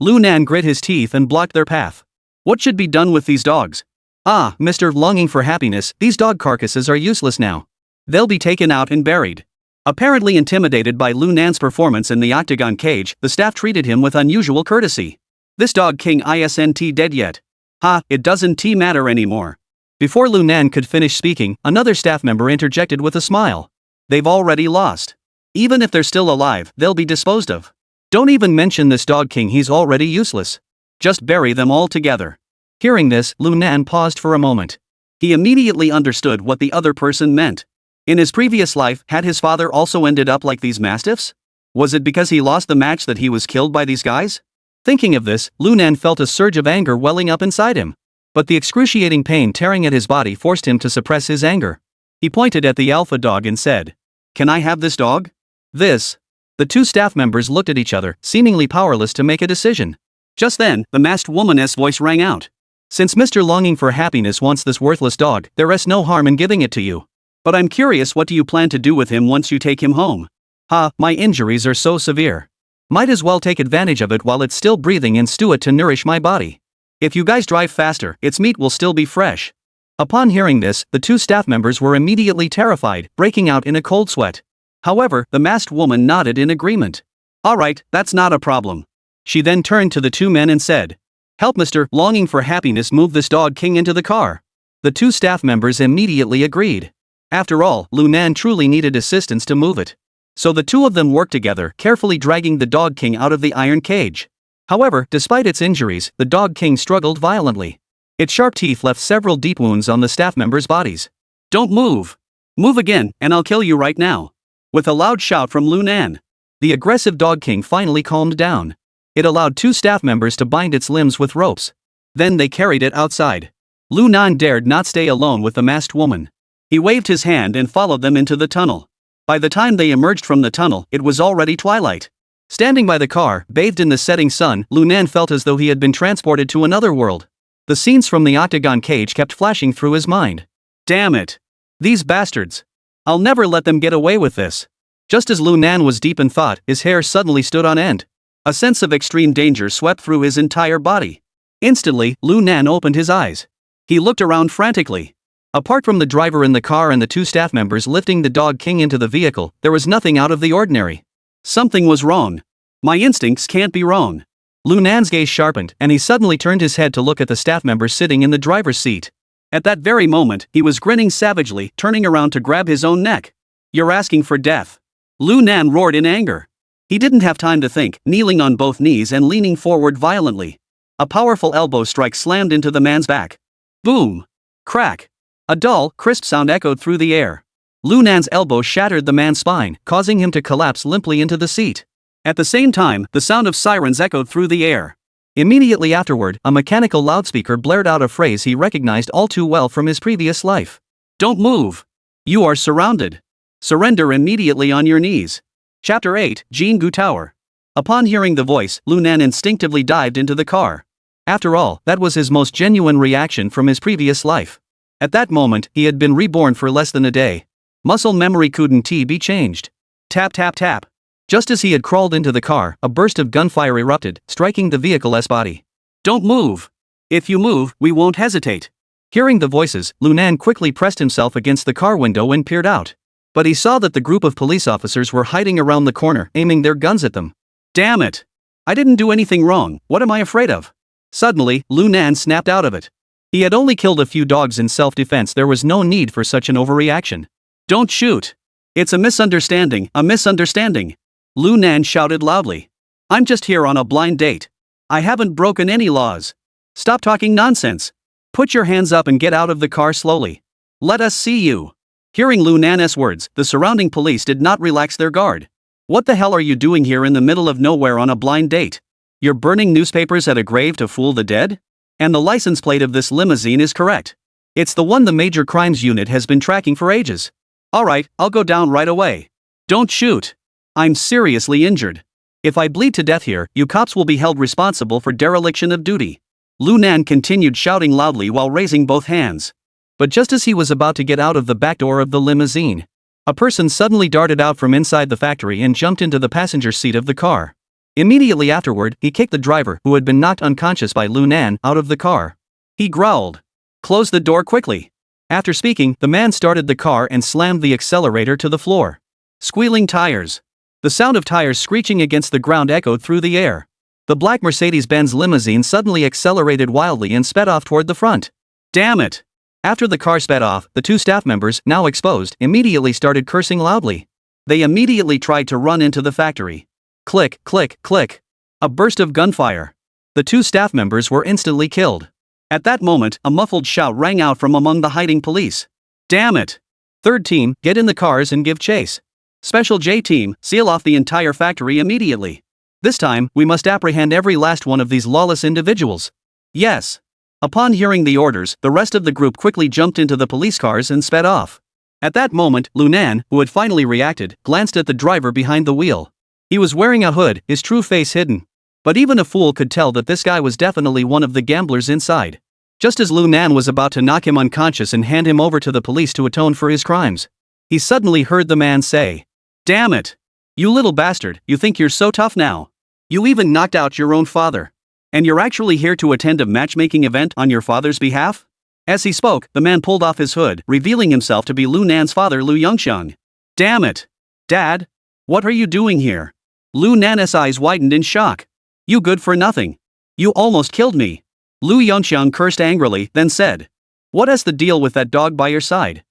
Lunan grit his teeth and blocked their path. What should be done with these dogs? Ah, Mr. Longing for Happiness, these dog carcasses are useless now. They'll be taken out and buried. Apparently intimidated by Lunan's performance in the octagon cage, the staff treated him with unusual courtesy. This Dog King isn't dead yet. Ha, it doesn't matter anymore. Before Lunan could finish speaking, another staff member interjected with a smile. They've already lost. Even if they're still alive, they'll be disposed of. Don't even mention this Dog King, he's already useless. Just bury them all together. Hearing this, Lunan paused for a moment. He immediately understood what the other person meant. In his previous life, had his father also ended up like these mastiffs? Was it because he lost the match that he was killed by these guys? Thinking of this, Lunan felt a surge of anger welling up inside him. But the excruciating pain tearing at his body forced him to suppress his anger. He pointed at the alpha dog and said, "Can I have this dog?" This. The 2 staff members looked at each other, seemingly powerless to make a decision. Just then, the masked woman's voice rang out. "Since Mr. Longing for Happiness wants this worthless dog, there is no harm in giving it to you. But I'm curious, what do you plan to do with him once you take him home?" "Ha, my injuries are so severe. Might as well take advantage of it while it's still breathing and stew it to nourish my body. If you guys drive faster, its meat will still be fresh." Upon hearing this, the 2 staff members were immediately terrified, breaking out in a cold sweat. However, the masked woman nodded in agreement. "Alright, that's not a problem." She then turned to the 2 men and said, "Help Mr. Longing for Happiness move this Dog King into the car." The 2 staff members immediately agreed. After all, Lunan truly needed assistance to move it. So the 2 of them worked together, carefully dragging the Dog King out of the iron cage. However, despite its injuries, the Dog King struggled violently. Its sharp teeth left several deep wounds on the staff members' bodies. "Don't move! Move again, and I'll kill you right now!" With a loud shout from Lunan, the aggressive Dog King finally calmed down. It allowed 2 staff members to bind its limbs with ropes. Then they carried it outside. Lunan dared not stay alone with the masked woman. He waved his hand and followed them into the tunnel. By the time they emerged from the tunnel, it was already twilight. Standing by the car, bathed in the setting sun, Lunan felt as though he had been transported to another world. The scenes from the octagon cage kept flashing through his mind. Damn it! These bastards! I'll never let them get away with this. Just as Lunan was deep in thought, his hair suddenly stood on end. A sense of extreme danger swept through his entire body. Instantly, Lunan opened his eyes. He looked around frantically. Apart from the driver in the car and the 2 staff members lifting the Dog King into the vehicle, there was nothing out of the ordinary. Something was wrong. My instincts can't be wrong. Lunan's gaze sharpened, and he suddenly turned his head to look at the staff member sitting in the driver's seat. At that very moment, he was grinning savagely, turning around to grab his own neck. "You're asking for death!" Lunan roared in anger. He didn't have time to think, kneeling on both knees and leaning forward violently. A powerful elbow strike slammed into the man's back. Boom! Crack! A dull, crisp sound echoed through the air. Lunan's elbow shattered the man's spine, causing him to collapse limply into the seat. At the same time, the sound of sirens echoed through the air. Immediately afterward, a mechanical loudspeaker blared out a phrase he recognized all too well from his previous life. "Don't move! You are surrounded. Surrender immediately on your knees." Chapter 8, Jingu Tower. Upon hearing the voice, Lunan instinctively dived into the car. After all, that was his most genuine reaction from his previous life. At that moment, he had been reborn for less than a day. Muscle memory couldn't be changed. Tap tap tap. Just as he had crawled into the car, a burst of gunfire erupted, striking the vehicle's body. "Don't move! If you move, we won't hesitate." Hearing the voices, Lunan quickly pressed himself against the car window and peered out. But he saw that the group of police officers were hiding around the corner, aiming their guns at them. "Damn it! I didn't do anything wrong, what am I afraid of?" Suddenly, Lunan snapped out of it. He had only killed a few dogs in self-defense, there was no need for such an overreaction. "Don't shoot! It's a misunderstanding, a misunderstanding!" Lunan shouted loudly. "I'm just here on a blind date. I haven't broken any laws. Stop talking nonsense. Put your hands up and get out of the car slowly. Let us see you." Hearing Lunan's words, the surrounding police did not relax their guard. "What the hell are you doing here in the middle of nowhere on a blind date? You're burning newspapers at a grave to fool the dead? And the license plate of this limousine is correct. It's the one the Major Crimes Unit has been tracking for ages. Alright, I'll go down right away. Don't shoot. I'm seriously injured. If I bleed to death here, you cops will be held responsible for dereliction of duty. Lu Nan continued shouting loudly while raising both hands. But just as he was about to get out of the back door of the limousine, a person suddenly darted out from inside the factory and jumped into the passenger seat of the car. Immediately afterward, he kicked the driver, who had been knocked unconscious by Lu Nan, out of the car. He growled, "Close the door quickly." After speaking, the man started the car and slammed the accelerator to the floor. Squealing tires. The sound of tires screeching against the ground echoed through the air. The black Mercedes-Benz limousine suddenly accelerated wildly and sped off toward the front. Damn it! After the car sped off, the two staff members, now exposed, immediately started cursing loudly. They immediately tried to run into the factory. Click, click, click. A burst of gunfire. The two staff members were instantly killed. At that moment, a muffled shout rang out from among the hiding police. Damn it! Third team, get in the cars and give chase. Special J team, seal off the entire factory immediately. This time, we must apprehend every last one of these lawless individuals. Yes. Upon hearing the orders, the rest of the group quickly jumped into the police cars and sped off. At that moment, Lu Nan, who had finally reacted, glanced at the driver behind the wheel. He was wearing a hood, his true face hidden. But even a fool could tell that this guy was definitely one of the gamblers inside. Just as Lu Nan was about to knock him unconscious and hand him over to the police to atone for his crimes, he suddenly heard the man say, "Damn it! You little bastard, you think you're so tough now? You even knocked out your own father. And you're actually here to attend a matchmaking event on your father's behalf?" As he spoke, the man pulled off his hood, revealing himself to be Lu Nan's father, Lu Yongxiang. "Damn it! Dad? What are you doing here?" Lu Nan's eyes widened in shock. "You good for nothing. You almost killed me." Lu Yongxiang cursed angrily, then said, "What's the deal with that dog by your side?"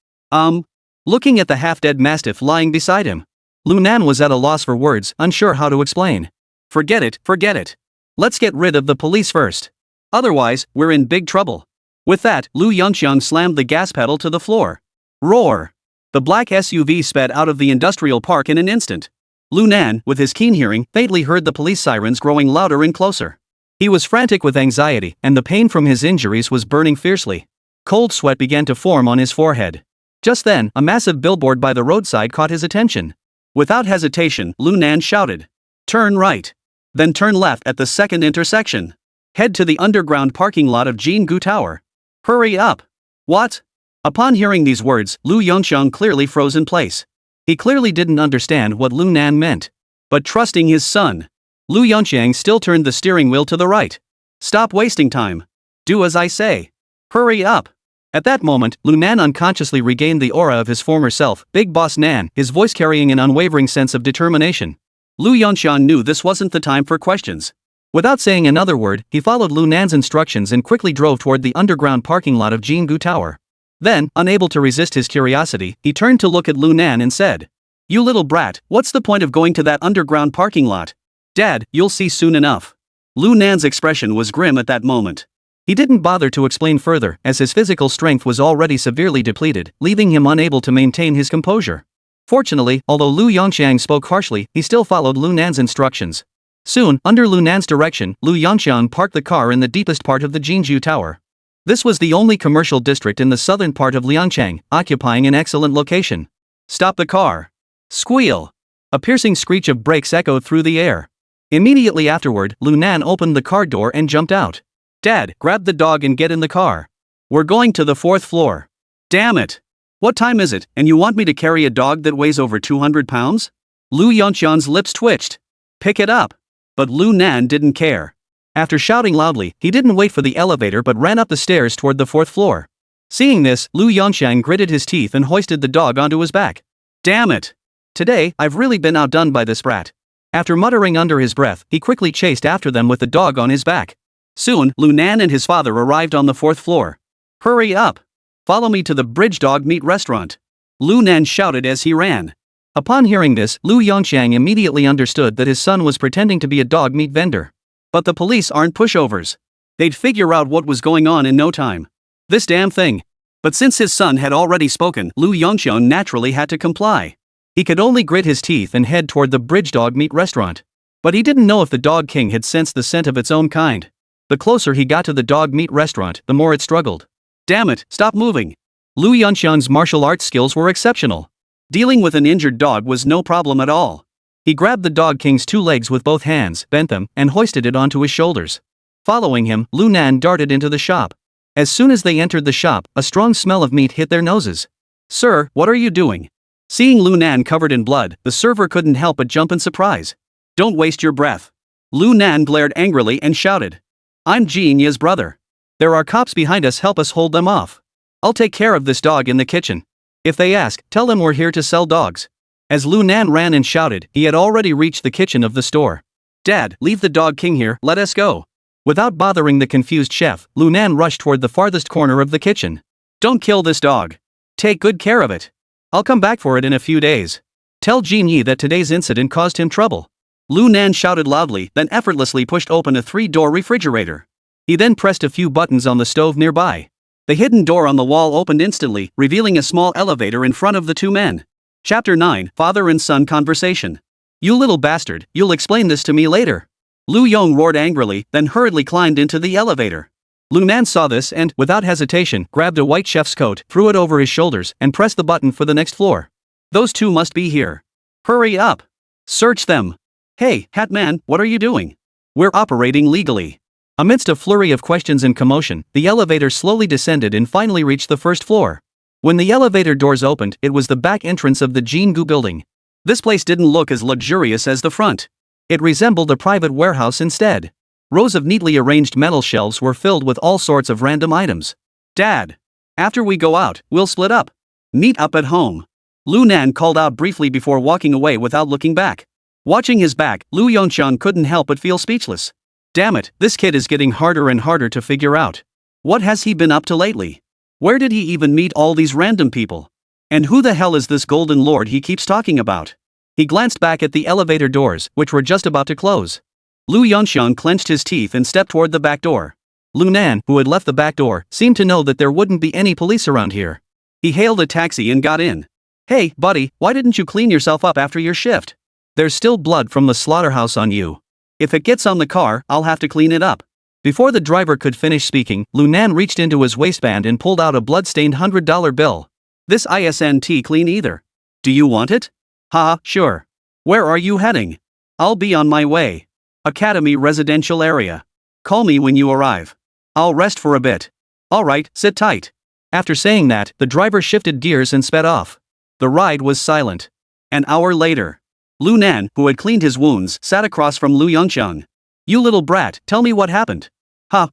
Looking at the half-dead mastiff lying beside him, Lu Nan was at a loss for words, unsure how to explain. Forget it. Let's get rid of the police first. Otherwise, we're in big trouble." With that, Lu Yongxiang slammed the gas pedal to the floor. Roar! The black SUV sped out of the industrial park in an instant. Lu Nan, with his keen hearing, faintly heard the police sirens growing louder and closer. He was frantic with anxiety, and the pain from his injuries was burning fiercely. Cold sweat began to form on his forehead. Just then, a massive billboard by the roadside caught his attention. Without hesitation, Lu Nan shouted, "Turn right. Then turn left at the second intersection. Head to the underground parking lot of Jingu Tower. Hurry up." What? Upon hearing these words, Lu Yongxiang clearly froze in place. He clearly didn't understand what Lu Nan meant. But trusting his son, Lu Yongxiang still turned the steering wheel to the right. "Stop wasting time. Do as I say. Hurry up." At that moment, Lu Nan unconsciously regained the aura of his former self, Big Boss Nan, his voice carrying an unwavering sense of determination. Lu Yongxiang knew this wasn't the time for questions. Without saying another word, he followed Lu Nan's instructions and quickly drove toward the underground parking lot of Jingu Tower. Then, unable to resist his curiosity, he turned to look at Lu Nan and said, "You little brat, what's the point of going to that underground parking lot?" "Dad, you'll see soon enough." Lu Nan's expression was grim at that moment. He didn't bother to explain further, as his physical strength was already severely depleted, leaving him unable to maintain his composure. Fortunately, although Lu Yongxiang spoke harshly, he still followed Lu Nan's instructions. Soon, under Lu Nan's direction, Lu Yongxiang parked the car in the deepest part of the Jinju Tower. This was the only commercial district in the southern part of Liangchang, occupying an excellent location. "Stop the car." Squeal! A piercing screech of brakes echoed through the air. Immediately afterward, Lu Nan opened the car door and jumped out. "Dad, grab the dog and get in the car. We're going to the 4th floor." "Damn it! What time is it, and you want me to carry a dog that weighs over 200 pounds? Lu Yongxiang's lips twitched. "Pick it up." But Lu Nan didn't care. After shouting loudly, he didn't wait for the elevator but ran up the stairs toward the 4th floor. Seeing this, Lu Yongxiang gritted his teeth and hoisted the dog onto his back. "Damn it! Today, I've really been outdone by this brat." After muttering under his breath, he quickly chased after them with the dog on his back. Soon, Lu Nan and his father arrived on the 4th floor. "Hurry up! Follow me to the Bridge Dog Meat Restaurant," Lu Nan shouted as he ran. Upon hearing this, Lu Yongxiang immediately understood that his son was pretending to be a dog meat vendor. But the police aren't pushovers. They'd figure out what was going on in no time. This damn thing. But since his son had already spoken, Lu Yongxiang naturally had to comply. He could only grit his teeth and head toward the Bridge Dog Meat Restaurant. But he didn't know if the Dog King had sensed the scent of its own kind. The closer he got to the dog meat restaurant, the more it struggled. Damn it, stop moving. Lu Yunxian's martial arts skills were exceptional. Dealing with an injured dog was no problem at all. He grabbed the Dog King's 2 legs with both hands, bent them, and hoisted it onto his shoulders. Following him, Lu Nan darted into the shop. As soon as they entered the shop, a strong smell of meat hit their noses. Sir, what are you doing? Seeing Lu Nan covered in blood, the server couldn't help but jump in surprise. Don't waste your breath. Lu Nan glared angrily and shouted. I'm Jin Ye's brother. There are cops behind us, help us hold them off. I'll take care of this dog in the kitchen. If they ask, tell them we're here to sell dogs. As Lu Nan ran and shouted, he had already reached the kitchen of the store. Dad, leave the Dog King here, let us go. Without bothering the confused chef, Lu Nan rushed toward the farthest corner of the kitchen. Don't kill this dog. Take good care of it. I'll come back for it in a few days. Tell Jin Yi that today's incident caused him trouble. Lu Nan shouted loudly, then effortlessly pushed open a 3-door refrigerator. He then pressed a few buttons on the stove nearby. The hidden door on the wall opened instantly, revealing a small elevator in front of the 2 men. Chapter 9, Father and Son Conversation. You little bastard, you'll explain this to me later. Lu Yong roared angrily, then hurriedly climbed into the elevator. Lu Nan saw this and, without hesitation, grabbed a white chef's coat, threw it over his shoulders, and pressed the button for the next floor. Those 2 must be here. Hurry up. Search them. Hey, Hat Man, what are you doing? We're operating legally. Amidst a flurry of questions and commotion, the elevator slowly descended and finally reached the first floor. When the elevator doors opened, it was the back entrance of the Jingu building. This place didn't look as luxurious as the front. It resembled a private warehouse instead. Rows of neatly arranged metal shelves were filled with all sorts of random items. Dad. After we go out, we'll split up. Meet up at home. Lu Nan called out briefly before walking away without looking back. Watching his back, Lu Yongxiang couldn't help but feel speechless. Damn it, this kid is getting harder and harder to figure out. What has he been up to lately? Where did he even meet all these random people? And who the hell is this Golden Lord he keeps talking about? He glanced back at the elevator doors, which were just about to close. Lu Yongxiang clenched his teeth and stepped toward the back door. Lu Nan, who had left the back door, seemed to know that there wouldn't be any police around here. He hailed a taxi and got in. Hey, buddy, why didn't you clean yourself up after your shift? There's still blood from the slaughterhouse on you. If it gets on the car, I'll have to clean it up. Before the driver could finish speaking, Lu Nan reached into his waistband and pulled out a blood-stained $100 bill. This isn't clean either. Do you want it? Haha, sure. Where are you heading? I'll be on my way. Academy residential area. Call me when you arrive. I'll rest for a bit. Alright, sit tight. After saying that, the driver shifted gears and sped off. The ride was silent. An hour later. Lu Nan, who had cleaned his wounds, sat across from Lu Yongxiang. You little brat, tell me what happened.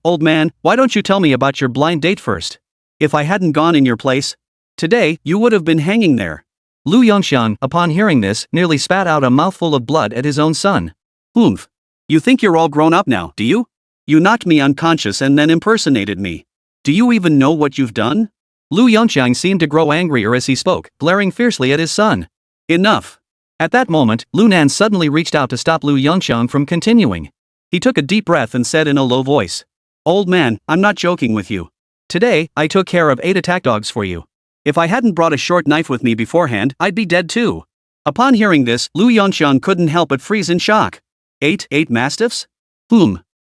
Old man, why don't you tell me about your blind date first? If I hadn't gone in your place, today, you would have been hanging there. Lu Yongxiang, upon hearing this, nearly spat out a mouthful of blood at his own son. Oomph. You think you're all grown up now, do you? You knocked me unconscious and then impersonated me. Do you even know what you've done? Lu Yongxiang seemed to grow angrier as he spoke, glaring fiercely at his son. Enough. At that moment, Lu Nan suddenly reached out to stop Lu Yongxiang from continuing. He took a deep breath and said in a low voice. Old man, I'm not joking with you. Today, I took care of 8 attack dogs for you. If I hadn't brought a short knife with me beforehand, I'd be dead too. Upon hearing this, Lu Yongxiang couldn't help but freeze in shock. 8 mastiffs?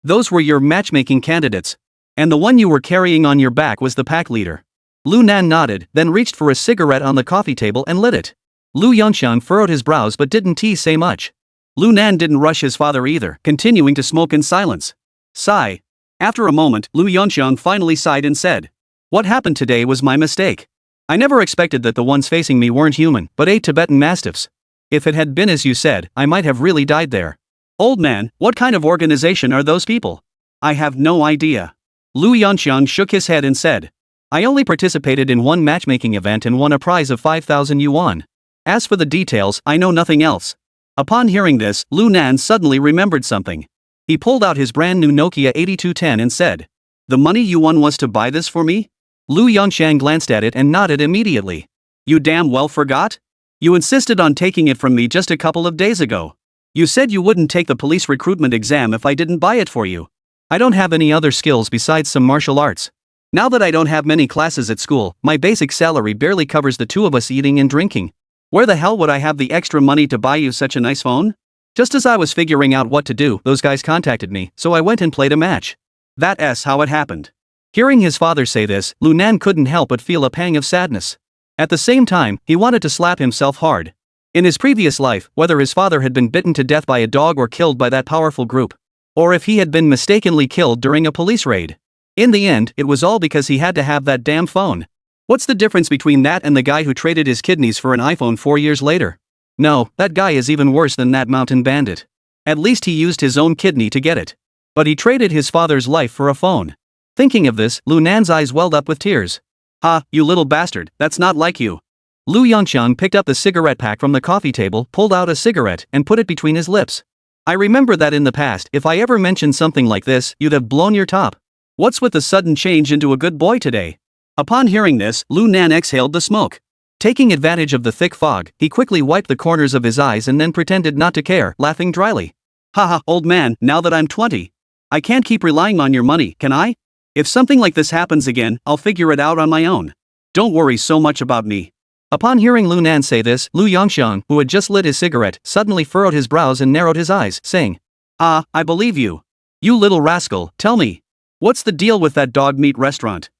Those were your matchmaking candidates. And the one you were carrying on your back was the pack leader. Lu Nan nodded, then reached for a cigarette on the coffee table and lit it. Lu Yongxiang furrowed his brows but didn't say much. Lu Nan didn't rush his father either, continuing to smoke in silence. Sigh. After a moment, Lu Yongxiang finally sighed and said, What happened today was my mistake. I never expected that the ones facing me weren't human, but 8 Tibetan mastiffs. If it had been as you said, I might have really died there. Old man, what kind of organization are those people? I have no idea. Lu Yongxiang shook his head and said, I only participated in one matchmaking event and won a prize of 5,000 yuan. As for the details, I know nothing else. Upon hearing this, Lu Nan suddenly remembered something. He pulled out his brand new Nokia 8210 and said, The money you won was to buy this for me? Lu Yongxiang glanced at it and nodded immediately. You damn well forgot? You insisted on taking it from me just a couple of days ago. You said you wouldn't take the police recruitment exam if I didn't buy it for you. I don't have any other skills besides some martial arts. Now that I don't have many classes at school, my basic salary barely covers the 2 of us eating and drinking. Where the hell would I have the extra money to buy you such a nice phone? Just as I was figuring out what to do, those guys contacted me, so I went and played a match. That's how it happened. Hearing his father say this, Lunan couldn't help but feel a pang of sadness. At the same time, he wanted to slap himself hard. In his previous life, whether his father had been bitten to death by a dog or killed by that powerful group, or if he had been mistakenly killed during a police raid, in the end, it was all because he had to have that damn phone. What's the difference between that and the guy who traded his kidneys for an iPhone 4 years later? No, that guy is even worse than that mountain bandit. At least he used his own kidney to get it. But he traded his father's life for a phone. Thinking of this, Lunan's eyes welled up with tears. Ha, you little bastard, that's not like you. Lu Yongxiang picked up the cigarette pack from the coffee table, pulled out a cigarette, and put it between his lips. I remember that in the past, if I ever mentioned something like this, you'd have blown your top. What's with the sudden change into a good boy today? Upon hearing this, Lunan exhaled the smoke. Taking advantage of the thick fog, he quickly wiped the corners of his eyes and then pretended not to care, laughing dryly. Haha, old man, now that I'm 20. I can't keep relying on your money, can I? If something like this happens again, I'll figure it out on my own. Don't worry so much about me. Upon hearing Lunan say this, Lu Yongxiang, who had just lit his cigarette, suddenly furrowed his brows and narrowed his eyes, saying, I believe you. You little rascal, tell me. What's the deal with that dog meat restaurant?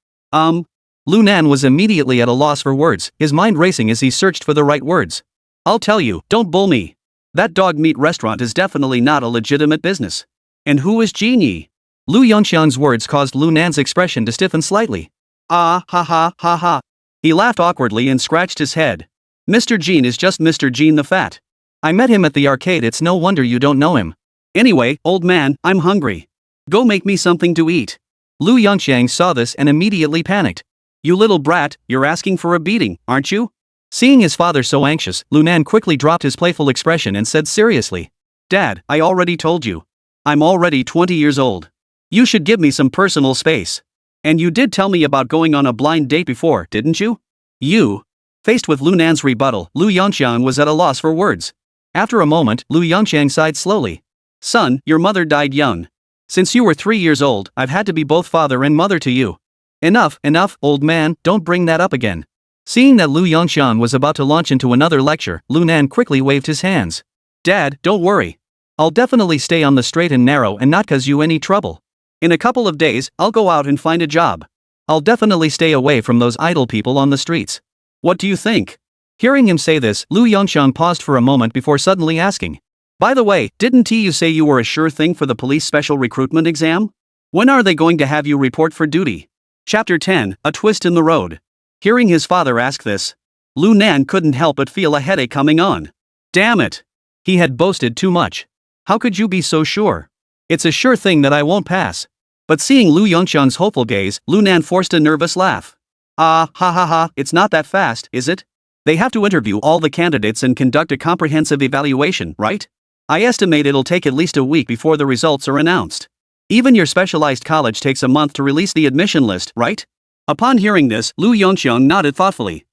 Lunan was immediately at a loss for words, his mind racing as he searched for the right words. I'll tell you, don't bull me. That dog meat restaurant is definitely not a legitimate business. And who is Genie? Lu Yongxiang's words caused Lunan's expression to stiffen slightly. Ha ha ha ha. He laughed awkwardly and scratched his head. Mr. Jean is just Mr. Jean the Fat. I met him at the arcade, it's no wonder you don't know him. Anyway, old man, I'm hungry. Go make me something to eat. Lu Yongxiang saw this and immediately panicked. You little brat, you're asking for a beating, aren't you? Seeing his father so anxious, Lunan quickly dropped his playful expression and said seriously. Dad, I already told you. I'm already 20 years old. You should give me some personal space. And you did tell me about going on a blind date before, didn't you? You. Faced with Lunan's rebuttal, Lu Yongxiang was at a loss for words. After a moment, Lu Yongxiang sighed slowly. Son, your mother died young. Since you were 3 years old, I've had to be both father and mother to you. Enough, old man, don't bring that up again. Seeing that Lu Yongxiang was about to launch into another lecture, Lunan quickly waved his hands. Dad, don't worry. I'll definitely stay on the straight and narrow and not cause you any trouble. In a couple of days, I'll go out and find a job. I'll definitely stay away from those idle people on the streets. What do you think? Hearing him say this, Lu Yongxiang paused for a moment before suddenly asking. By the way, didn't you say you were a sure thing for the police special recruitment exam? When are they going to have you report for duty? Chapter 10, A Twist in the Road. Hearing his father ask this, Lunan couldn't help but feel a headache coming on. Damn it! He had boasted too much. How could you be so sure? It's a sure thing that I won't pass. But seeing Lu Yongxiang's hopeful gaze, Lunan forced a nervous laugh. Ha ha ha, it's not that fast, is it? They have to interview all the candidates and conduct a comprehensive evaluation, right? I estimate it'll take at least a week before the results are announced. Even your specialized college takes a month to release the admission list, right? Upon hearing this, Lu Yongxiang nodded thoughtfully.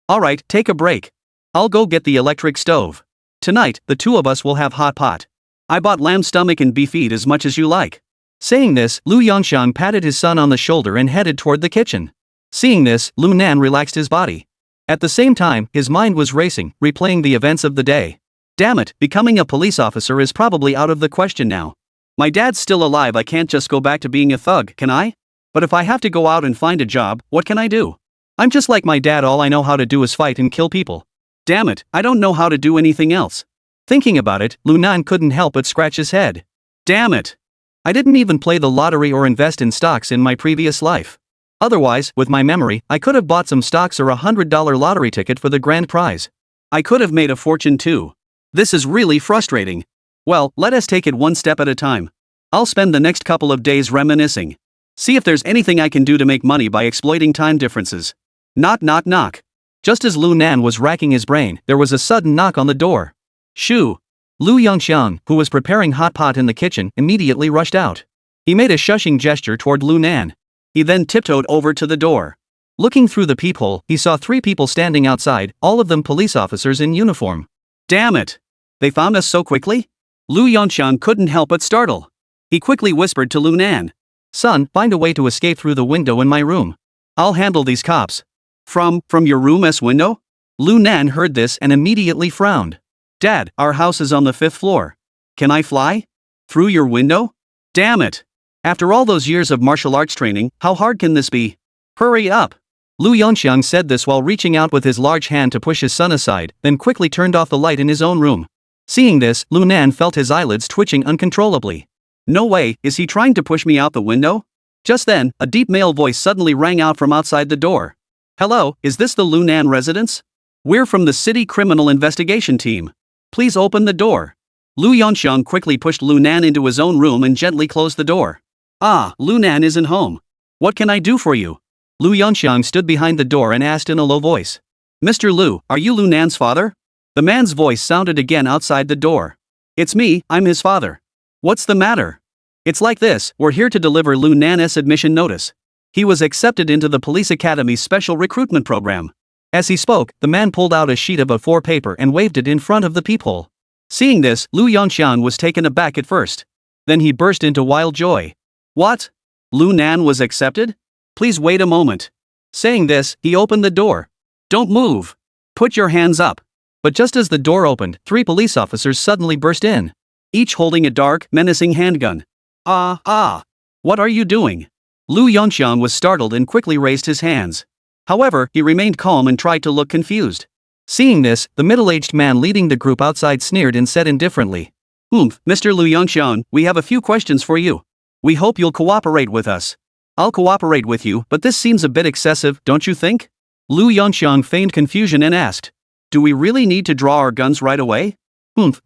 Alright, take a break. I'll go get the electric stove. Tonight, the two of us will have hot pot. I bought lamb stomach and beef, eat as much as you like. Saying this, Lu Yongxiang patted his son on the shoulder and headed toward the kitchen. Seeing this, Lunan relaxed his body. At the same time, his mind was racing, replaying the events of the day. Damn it, becoming a police officer is probably out of the question now. My dad's still alive, I can't just go back to being a thug, can I? But if I have to go out and find a job, what can I do? I'm just like my dad, all I know how to do is fight and kill people. Damn it, I don't know how to do anything else. Thinking about it, Lunan couldn't help but scratch his head. Damn it! I didn't even play the lottery or invest in stocks in my previous life. Otherwise, with my memory, I could have bought some stocks or $100 lottery ticket for the grand prize. I could have made a fortune too. This is really frustrating. Well, let us take it one step at a time. I'll spend the next couple of days reminiscing. See if there's anything I can do to make money by exploiting time differences. Knock knock knock. Just as Lunan was racking his brain, there was a sudden knock on the door. Shoo! Lu Yongxiang, who was preparing hot pot in the kitchen, immediately rushed out. He made a shushing gesture toward Lunan. He then tiptoed over to the door. Looking through the peephole, he saw 3 people standing outside, all of them police officers in uniform. Damn it! They found us so quickly? Lu Yongxiang couldn't help but startle. He quickly whispered to Lunan. Son, find a way to escape through the window in my room. I'll handle these cops. From your room's window? Lunan heard this and immediately frowned. Dad, our house is on the 5th floor. Can I fly? Through your window? Damn it! After all those years of martial arts training, how hard can this be? Hurry up! Lu Yongxiang said this while reaching out with his large hand to push his son aside, then quickly turned off the light in his own room. Seeing this, Lu Nan felt his eyelids twitching uncontrollably. No way, is he trying to push me out the window? Just then, a deep male voice suddenly rang out from outside the door. Hello, is this the Lu Nan residence? We're from the City Criminal Investigation Team. Please open the door. Lu Yongxiang quickly pushed Lu Nan into his own room and gently closed the door. Ah, Lu Nan isn't home. What can I do for you? Lu Yongxiang stood behind the door and asked in a low voice. Mr. Lu, are you Lu Nan's father? The man's voice sounded again outside the door. It's me, I'm his father. What's the matter? It's like this, we're here to deliver Lu Nan's admission notice. He was accepted into the police academy's special recruitment program. As he spoke, the man pulled out a sheet of A4 paper and waved it in front of the peephole. Seeing this, Lu Yongxiang was taken aback at first. Then he burst into wild joy. What? Lu Nan was accepted? Please wait a moment. Saying this, he opened the door. Don't move. Put your hands up. But just as the door opened, 3 police officers suddenly burst in. Each holding a dark, menacing handgun. What are you doing? Lu Yongxiang was startled and quickly raised his hands. However, he remained calm and tried to look confused. Seeing this, the middle-aged man leading the group outside sneered and said indifferently. Mr. Lu Yongxiang, we have a few questions for you. We hope you'll cooperate with us. I'll cooperate with you, but this seems a bit excessive, don't you think? Lu Yongxiang feigned confusion and asked. Do we really need to draw our guns right away?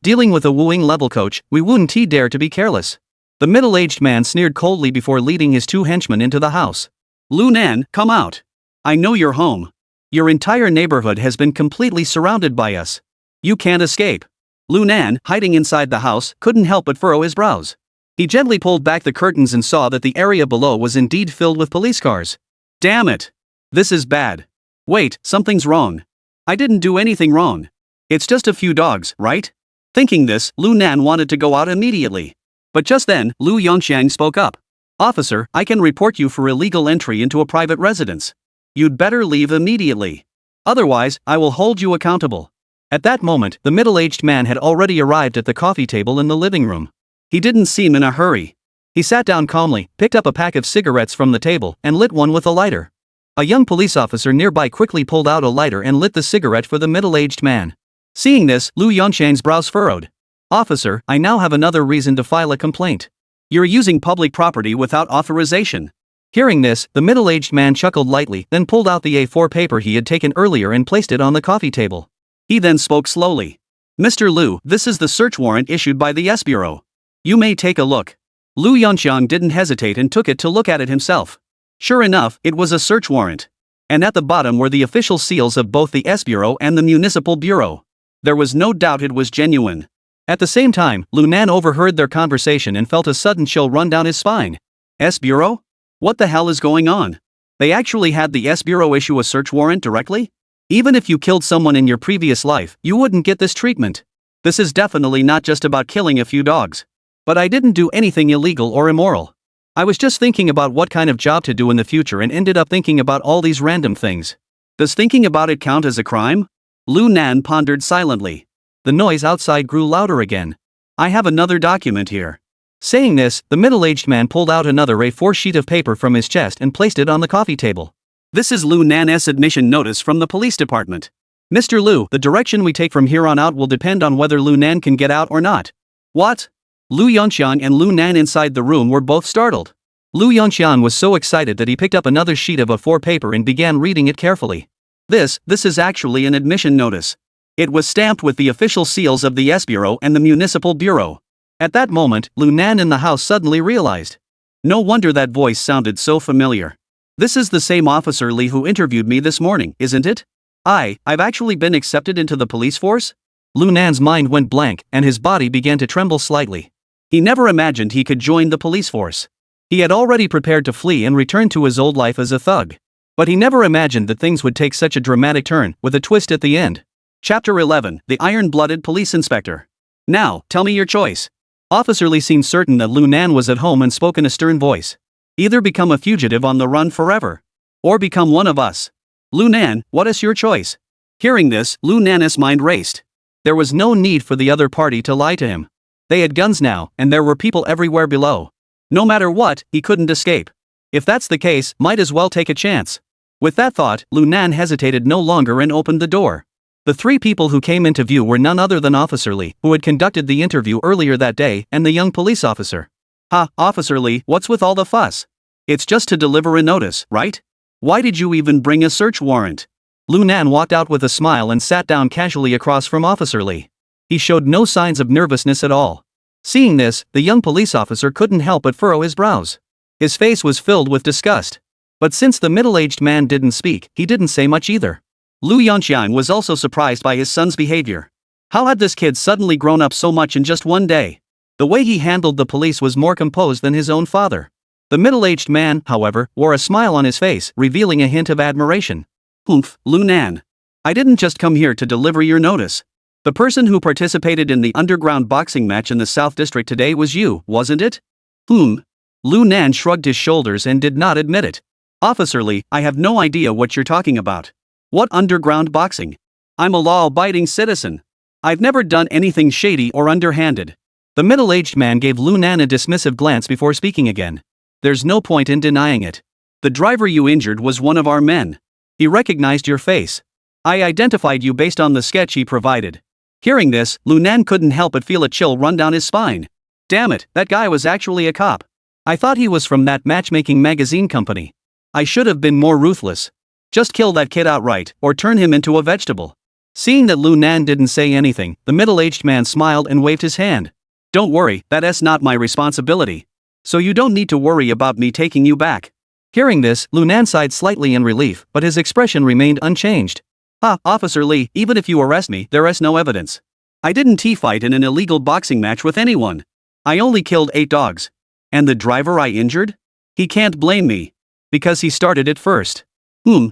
Dealing with a wooing level coach, we wouldn't dare to be careless. The middle-aged man sneered coldly before leading his 2 henchmen into the house. Lu Nan, come out. I know you're home. Your entire neighborhood has been completely surrounded by us. You can't escape. Lu Nan, hiding inside the house, couldn't help but furrow his brows. He gently pulled back the curtains and saw that the area below was indeed filled with police cars. Damn it! This is bad. Wait, something's wrong. I didn't do anything wrong. It's just a few dogs, right? Thinking this, Lu Nan wanted to go out immediately. But just then, Lu Yongxiang spoke up. Officer, I can report you for illegal entry into a private residence. You'd better leave immediately. Otherwise, I will hold you accountable. At that moment, the middle-aged man had already arrived at the coffee table in the living room. He didn't seem in a hurry. He sat down calmly, picked up a pack of cigarettes from the table, and lit one with a lighter. A young police officer nearby quickly pulled out a lighter and lit the cigarette for the middle-aged man. Seeing this, Lu Yongxiang's brows furrowed. Officer, I now have another reason to file a complaint. You're using public property without authorization. Hearing this, the middle-aged man chuckled lightly, then pulled out the A4 paper he had taken earlier and placed it on the coffee table. He then spoke slowly. Mr. Lu, this is the search warrant issued by the S Bureau. You may take a look. Lu Yongxiang didn't hesitate and took it to look at it himself. Sure enough, it was a search warrant. And at the bottom were the official seals of both the S Bureau and the Municipal Bureau. There was no doubt it was genuine. At the same time, Lu Nan overheard their conversation and felt a sudden chill run down his spine. S Bureau? What the hell is going on? They actually had the S Bureau issue a search warrant directly? Even if you killed someone in your previous life, you wouldn't get this treatment. This is definitely not just about killing a few dogs. But I didn't do anything illegal or immoral. I was just thinking about what kind of job to do in the future and ended up thinking about all these random things. Does thinking about it count as a crime? Lu Nan pondered silently. The noise outside grew louder again. I have another document here. Saying this, the middle-aged man pulled out another A4 sheet of paper from his chest and placed it on the coffee table. This is Lu Nan's admission notice from the police department. Mr. Lu, the direction we take from here on out will depend on whether Lu Nan can get out or not. What? Lu Yongxiang and Lu Nan inside the room were both startled. Lu Yongxiang was so excited that he picked up another sheet of A4 paper and began reading it carefully. This is actually an admission notice. It was stamped with the official seals of the S Bureau and the Municipal Bureau. At that moment, Lu Nan in the house suddenly realized. No wonder that voice sounded so familiar. This is the same Officer Lee who interviewed me this morning, isn't it? I've actually been accepted into the police force? Lu Nan's mind went blank, and his body began to tremble slightly. He never imagined he could join the police force. He had already prepared to flee and return to his old life as a thug. But he never imagined that things would take such a dramatic turn, with a twist at the end. Chapter 11, The Iron-Blooded Police Inspector. Now, tell me your choice. Officer Lee seemed certain that Lu Nan was at home and spoke in a stern voice. Either become a fugitive on the run forever. Or become one of us. Lu Nan, what is your choice? Hearing this, Lu Nan's mind raced. There was no need for the other party to lie to him. They had guns now, and there were people everywhere below. No matter what, he couldn't escape. If that's the case, might as well take a chance. With that thought, Lu Nan hesitated no longer and opened the door. The three people who came into view were none other than Officer Lee, who had conducted the interview earlier that day, and the young police officer. "Ha, Officer Lee, what's with all the fuss? It's just to deliver a notice, right? Why did you even bring a search warrant?" Lu Nan walked out with a smile and sat down casually across from Officer Lee. He showed no signs of nervousness at all. Seeing this, the young police officer couldn't help but furrow his brows. His face was filled with disgust. But since the middle-aged man didn't speak, he didn't say much either. Lu Yongxiang was also surprised by his son's behavior. How had this kid suddenly grown up so much in just one day? The way he handled the police was more composed than his own father. The middle-aged man, however, wore a smile on his face, revealing a hint of admiration. "Humph, Lu Nan. I didn't just come here to deliver your notice. The person who participated in the underground boxing match in the South District today was you, wasn't it?" Lu Nan shrugged his shoulders and did not admit it. "Officer Lee, I have no idea what you're talking about. What underground boxing? I'm a law-abiding citizen. I've never done anything shady or underhanded." The middle-aged man gave Lu Nan a dismissive glance before speaking again. "There's no point in denying it. The driver you injured was one of our men. He recognized your face. I identified you based on the sketch he provided." Hearing this, Lu Nan couldn't help but feel a chill run down his spine. Damn it, that guy was actually a cop. I thought he was from that matchmaking magazine company. I should have been more ruthless. Just kill that kid outright, or turn him into a vegetable. Seeing that Lu Nan didn't say anything, the middle-aged man smiled and waved his hand. "Don't worry, that's not my responsibility. So you don't need to worry about me taking you back." Hearing this, Lu Nan sighed slightly in relief, but his expression remained unchanged. "Ha, Officer Lee, even if you arrest me, there is no evidence. I didn't fight in an illegal boxing match with anyone. I only killed 8 dogs. And the driver I injured? He can't blame me. Because he started it first."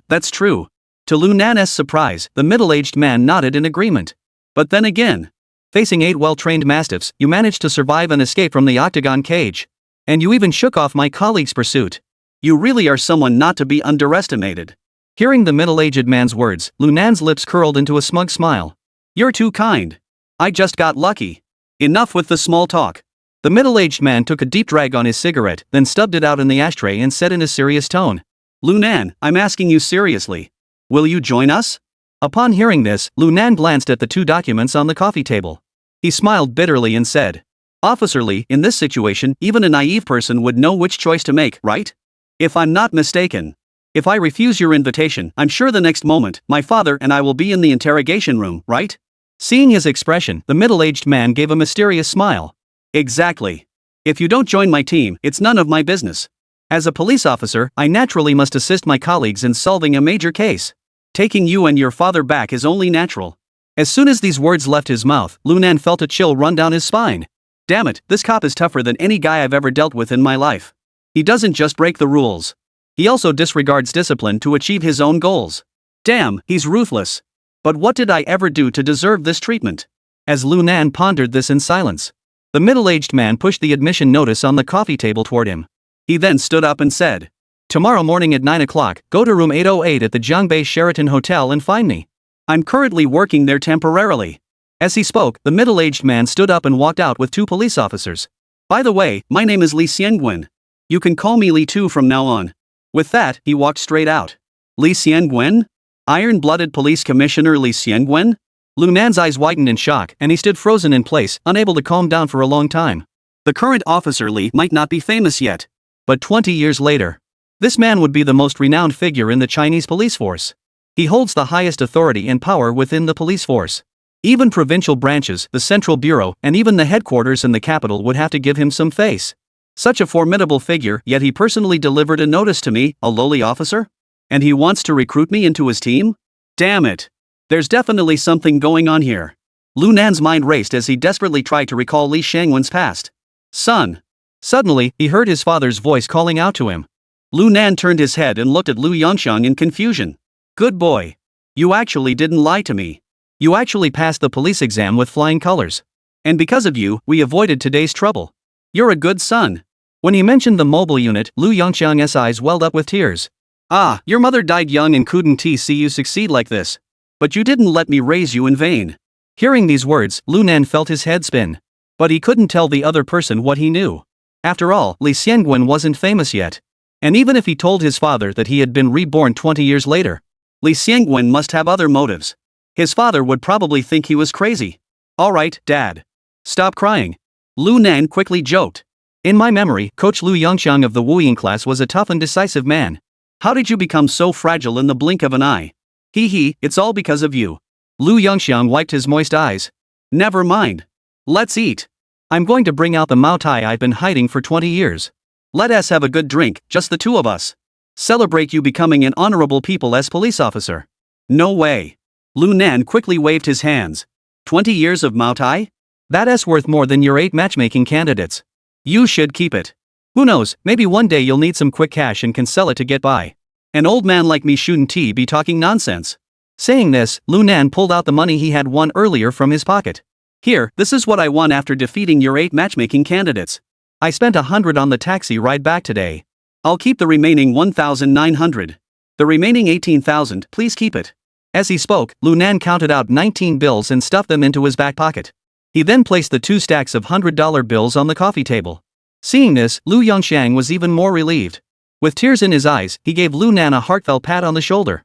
That's true. To Lu Nan's surprise, the middle-aged man nodded in agreement. "But then again, facing 8 well-trained mastiffs, you managed to survive and escape from the octagon cage. And you even shook off my colleague's pursuit. You really are someone not to be underestimated." Hearing the middle-aged man's words, Lu Nan's lips curled into a smug smile. "You're too kind. I just got lucky. Enough with the small talk." The middle-aged man took a deep drag on his cigarette, then stubbed it out in the ashtray and said in a serious tone, "Lu Nan, I'm asking you seriously. Will you join us?" Upon hearing this, Lu Nan glanced at the 2 documents on the coffee table. He smiled bitterly and said, "Officer Lee, in this situation, even a naive person would know which choice to make, right? If I'm not mistaken. If I refuse your invitation, I'm sure the next moment, my father and I will be in the interrogation room, right?" Seeing his expression, the middle-aged man gave a mysterious smile. "Exactly. If you don't join my team, it's none of my business. As a police officer, I naturally must assist my colleagues in solving a major case. Taking you and your father back is only natural." As soon as these words left his mouth, Lu Nan felt a chill run down his spine. Damn it, this cop is tougher than any guy I've ever dealt with in my life. He doesn't just break the rules. He also disregards discipline to achieve his own goals. Damn, he's ruthless. But what did I ever do to deserve this treatment? As Lu Nan pondered this in silence, the middle-aged man pushed the admission notice on the coffee table toward him. He then stood up and said, "Tomorrow morning at 9 o'clock, go to room 808 at the Jiangbei Sheraton Hotel and find me. I'm currently working there temporarily." As he spoke, the middle-aged man stood up and walked out with 2 police officers. "By the way, my name is Li Xiangwen. You can call me Li too from now on." With that, he walked straight out. Li Xiangwen? Iron-blooded police commissioner Li Xiangwen? Lu Nan's eyes widened in shock, and he stood frozen in place, unable to calm down for a long time. The current Officer Li might not be famous yet. But 20 years later, this man would be the most renowned figure in the Chinese police force. He holds the highest authority and power within the police force. Even provincial branches, the Central Bureau, and even the headquarters in the capital would have to give him some face. Such a formidable figure, yet he personally delivered a notice to me, a lowly officer? And he wants to recruit me into his team? Damn it. There's definitely something going on here. Lu Nan's mind raced as he desperately tried to recall Li Xiangwen's past. "Son." Suddenly, he heard his father's voice calling out to him. Lu Nan turned his head and looked at Lu Yongxiang in confusion. "Good boy. You actually didn't lie to me. You actually passed the police exam with flying colors. And because of you, we avoided today's trouble. You're a good son." When he mentioned the mobile unit, Lu Yongxiang's eyes welled up with tears. "Ah, your mother died young and couldn't see you succeed like this. But you didn't let me raise you in vain. Hearing these words, Lu Nan felt his head spin. But he couldn't tell the other person what he knew. After all, Li Xiangwen wasn't famous yet. And even if he told his father that he had been reborn 20 years later, Li Xiangwen must have other motives. His father would probably think he was crazy. Alright, Dad. Stop crying. Lu Nan quickly joked. In my memory, Coach Lu Yongxiang of the Wuying class was a tough and decisive man. How did you become so fragile in the blink of an eye? Hee hee, it's all because of you. Lu Yongxiang wiped his moist eyes. Never mind. Let's eat. I'm going to bring out the Mao Tai I've been hiding for 20 years. Let us have a good drink, just the two of us. Celebrate you becoming an honorable people as police officer. No way. Lu Nan quickly waved his hands. 20 years of Mao Tai? That's worth more than your 8 matchmaking candidates. You should keep it. Who knows, maybe one day you'll need some quick cash and can sell it to get by. An old man like me shouldn't be talking nonsense. Saying this, Lu Nan pulled out the money he had won earlier from his pocket. Here, this is what I won after defeating your 8 matchmaking candidates. I spent 100 on the taxi ride back today. I'll keep the remaining 1,900. The remaining 18,000, please keep it. As he spoke, Lu Nan counted out 19 bills and stuffed them into his back pocket. He then placed the 2 stacks of $100 bills on the coffee table. Seeing this, Lu Yongxiang was even more relieved. With tears in his eyes, he gave Lu Nan a heartfelt pat on the shoulder.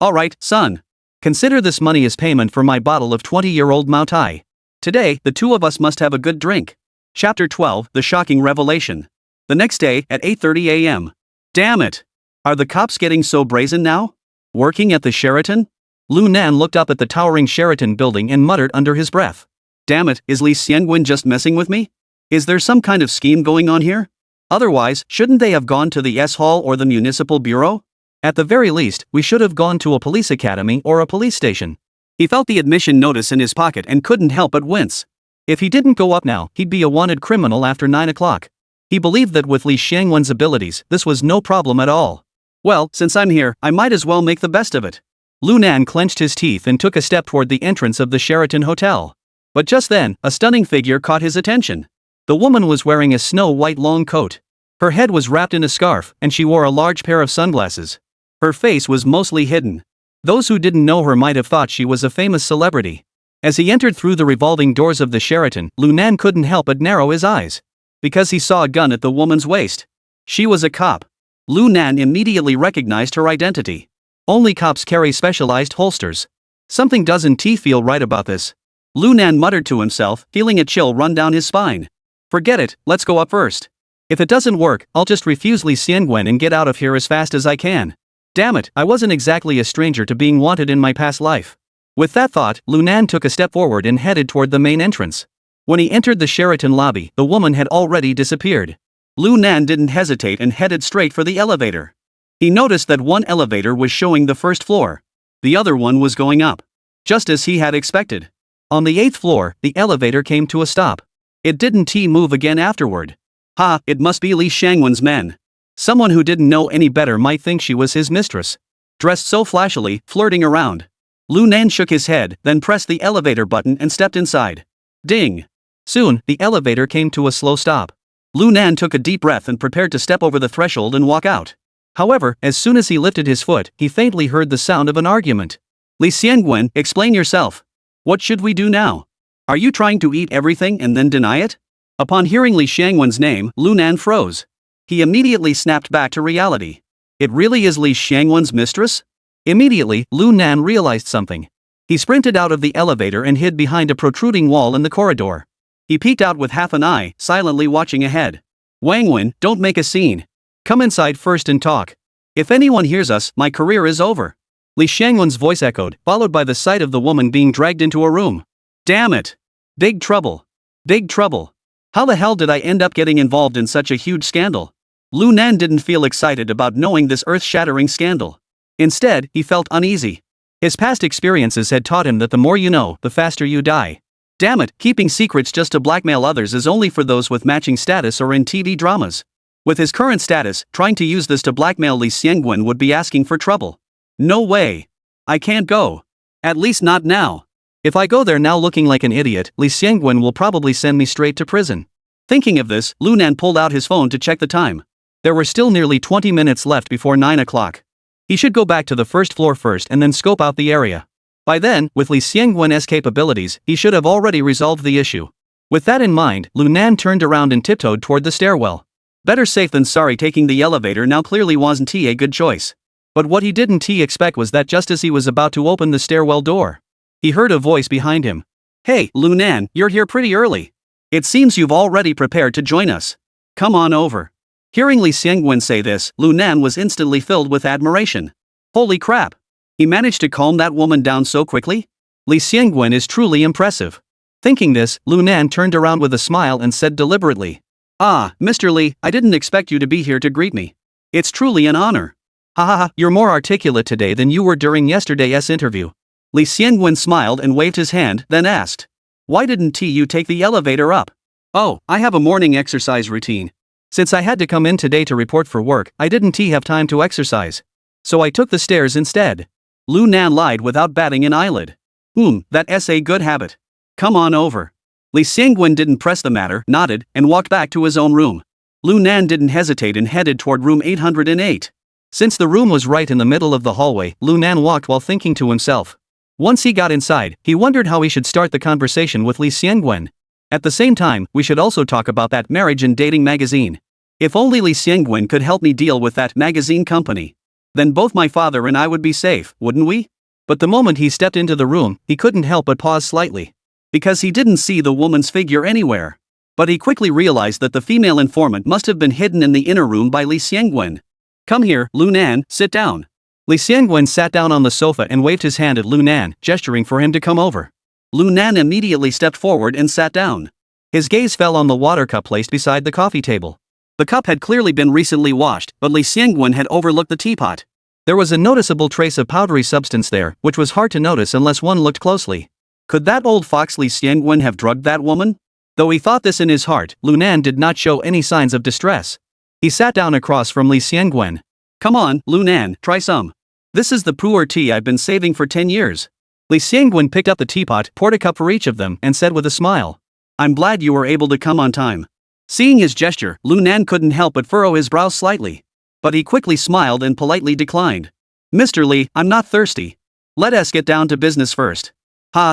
Alright, son. Consider this money as payment for my bottle of 20-year-old Mao Tai. Today, the two of us must have a good drink. Chapter 12, The Shocking Revelation. The next day, at 8:30 a.m. Damn it! Are the cops getting so brazen now? Working at the Sheraton? Lu Nan looked up at the towering Sheraton building and muttered under his breath. Damn it, is Li Xiangwen just messing with me? Is there some kind of scheme going on here? Otherwise, shouldn't they have gone to the S-Hall or the Municipal Bureau? At the very least, we should have gone to a police academy or a police station. He felt the admission notice in his pocket and couldn't help but wince. If he didn't go up now, he'd be a wanted criminal after 9 o'clock. He believed that with Li Xiangwen's abilities, this was no problem at all. Well, since I'm here, I might as well make the best of it. Lu Nan clenched his teeth and took a step toward the entrance of the Sheraton Hotel. But just then, a stunning figure caught his attention. The woman was wearing a snow-white long coat. Her head was wrapped in a scarf, and she wore a large pair of sunglasses. Her face was mostly hidden. Those who didn't know her might have thought she was a famous celebrity. As he entered through the revolving doors of the Sheraton, Lu Nan couldn't help but narrow his eyes. Because he saw a gun at the woman's waist. She was a cop. Lu Nan immediately recognized her identity. Only cops carry specialized holsters. Something doesn't feel right about this. Lu Nan muttered to himself, feeling a chill run down his spine. Forget it, let's go up first. If it doesn't work, I'll just refuse Li Xiangwen and get out of here as fast as I can. Damn it, I wasn't exactly a stranger to being wanted in my past life. With that thought, Lu Nan took a step forward and headed toward the main entrance. When he entered the Sheraton lobby, the woman had already disappeared. Lu Nan didn't hesitate and headed straight for the elevator. He noticed that one elevator was showing the first floor. The other one was going up. Just as he had expected. On the 8th floor, the elevator came to a stop. It didn't move again afterward. Ha, it must be Li Xiangwen's men. Someone who didn't know any better might think she was his mistress. Dressed so flashily, flirting around. Lu Nan shook his head, then pressed the elevator button and stepped inside. Ding! Soon, the elevator came to a slow stop. Lu Nan took a deep breath and prepared to step over the threshold and walk out. However, as soon as he lifted his foot, he faintly heard the sound of an argument. Li Xiangwen, explain yourself. What should we do now? Are you trying to eat everything and then deny it? Upon hearing Li Xiangwen's name, Lu Nan froze. He immediately snapped back to reality. It really is Li Xiangwen's mistress? Immediately, Lu Nan realized something. He sprinted out of the elevator and hid behind a protruding wall in the corridor. He peeked out with half an eye, silently watching ahead. Wang Wen, don't make a scene. Come inside first and talk. If anyone hears us, my career is over. Li Xiangwen's voice echoed, followed by the sight of the woman being dragged into a room. Damn it! Big trouble. Big trouble. How the hell did I end up getting involved in such a huge scandal? Lu Nan didn't feel excited about knowing this earth-shattering scandal. Instead, he felt uneasy. His past experiences had taught him that the more you know, the faster you die. Damn it, keeping secrets just to blackmail others is only for those with matching status or in TV dramas. With his current status, trying to use this to blackmail Li Xiangwen would be asking for trouble. No way. I can't go. At least not now. If I go there now looking like an idiot, Li Xiangwen will probably send me straight to prison. Thinking of this, Lu Nan pulled out his phone to check the time. There were still nearly 20 minutes left before 9 o'clock. He should go back to the first floor first and then scope out the area. By then, with Li Xiangwen's capabilities, he should have already resolved the issue. With that in mind, Lu Nan turned around and tiptoed toward the stairwell. Better safe than sorry, taking the elevator now clearly wasn't a good choice. But what he didn't expect was that just as he was about to open the stairwell door, he heard a voice behind him. Hey, Lu Nan, you're here pretty early. It seems you've already prepared to join us. Come on over. Hearing Li Xiangwen say this, Lu Nan was instantly filled with admiration. Holy crap! He managed to calm that woman down so quickly? Li Xiangwen is truly impressive. Thinking this, Lu Nan turned around with a smile and said deliberately. Ah, Mr. Li, I didn't expect you to be here to greet me. It's truly an honor. Haha, you're more articulate today than you were during yesterday's interview. Li Xiangwen smiled and waved his hand, then asked. Why didn't you take the elevator up? Oh, I have a morning exercise routine. Since I had to come in today to report for work, I didn't have time to exercise. So I took the stairs instead. Lu Nan lied without batting an eyelid. That's a good habit. Come on over. Li Xiangwen didn't press the matter, nodded, and walked back to his own room. Lu Nan didn't hesitate and headed toward room 808. Since the room was right in the middle of the hallway, Lu Nan walked while thinking to himself. Once he got inside, he wondered how he should start the conversation with Li Xiangwen. At the same time, we should also talk about that marriage and dating magazine. If only Li Xiangwen could help me deal with that magazine company. Then both my father and I would be safe, wouldn't we? But the moment he stepped into the room, he couldn't help but pause slightly. Because he didn't see the woman's figure anywhere. But he quickly realized that the female informant must have been hidden in the inner room by Li Xiangwen. Come here, Lu Nan, sit down. Li Xiangwen sat down on the sofa and waved his hand at Lu Nan, gesturing for him to come over. Lu Nan immediately stepped forward and sat down. His gaze fell on the water cup placed beside the coffee table. The cup had clearly been recently washed, but Li Xiangwen had overlooked the teapot. There was a noticeable trace of powdery substance there, which was hard to notice unless one looked closely. Could that old fox Li Xiangwen have drugged that woman? Though he thought this in his heart, Lu Nan did not show any signs of distress. He sat down across from Li Xiangwen. Come on, Lu Nan, try some. This is the pu'er tea I've been saving for 10 years. Li Xiangwen picked up the teapot, poured a cup for each of them, and said with a smile. I'm glad you were able to come on time. Seeing his gesture, Lu Nan couldn't help but furrow his brows slightly. But he quickly smiled and politely declined. Mr. Li, I'm not thirsty. Let us get down to business first.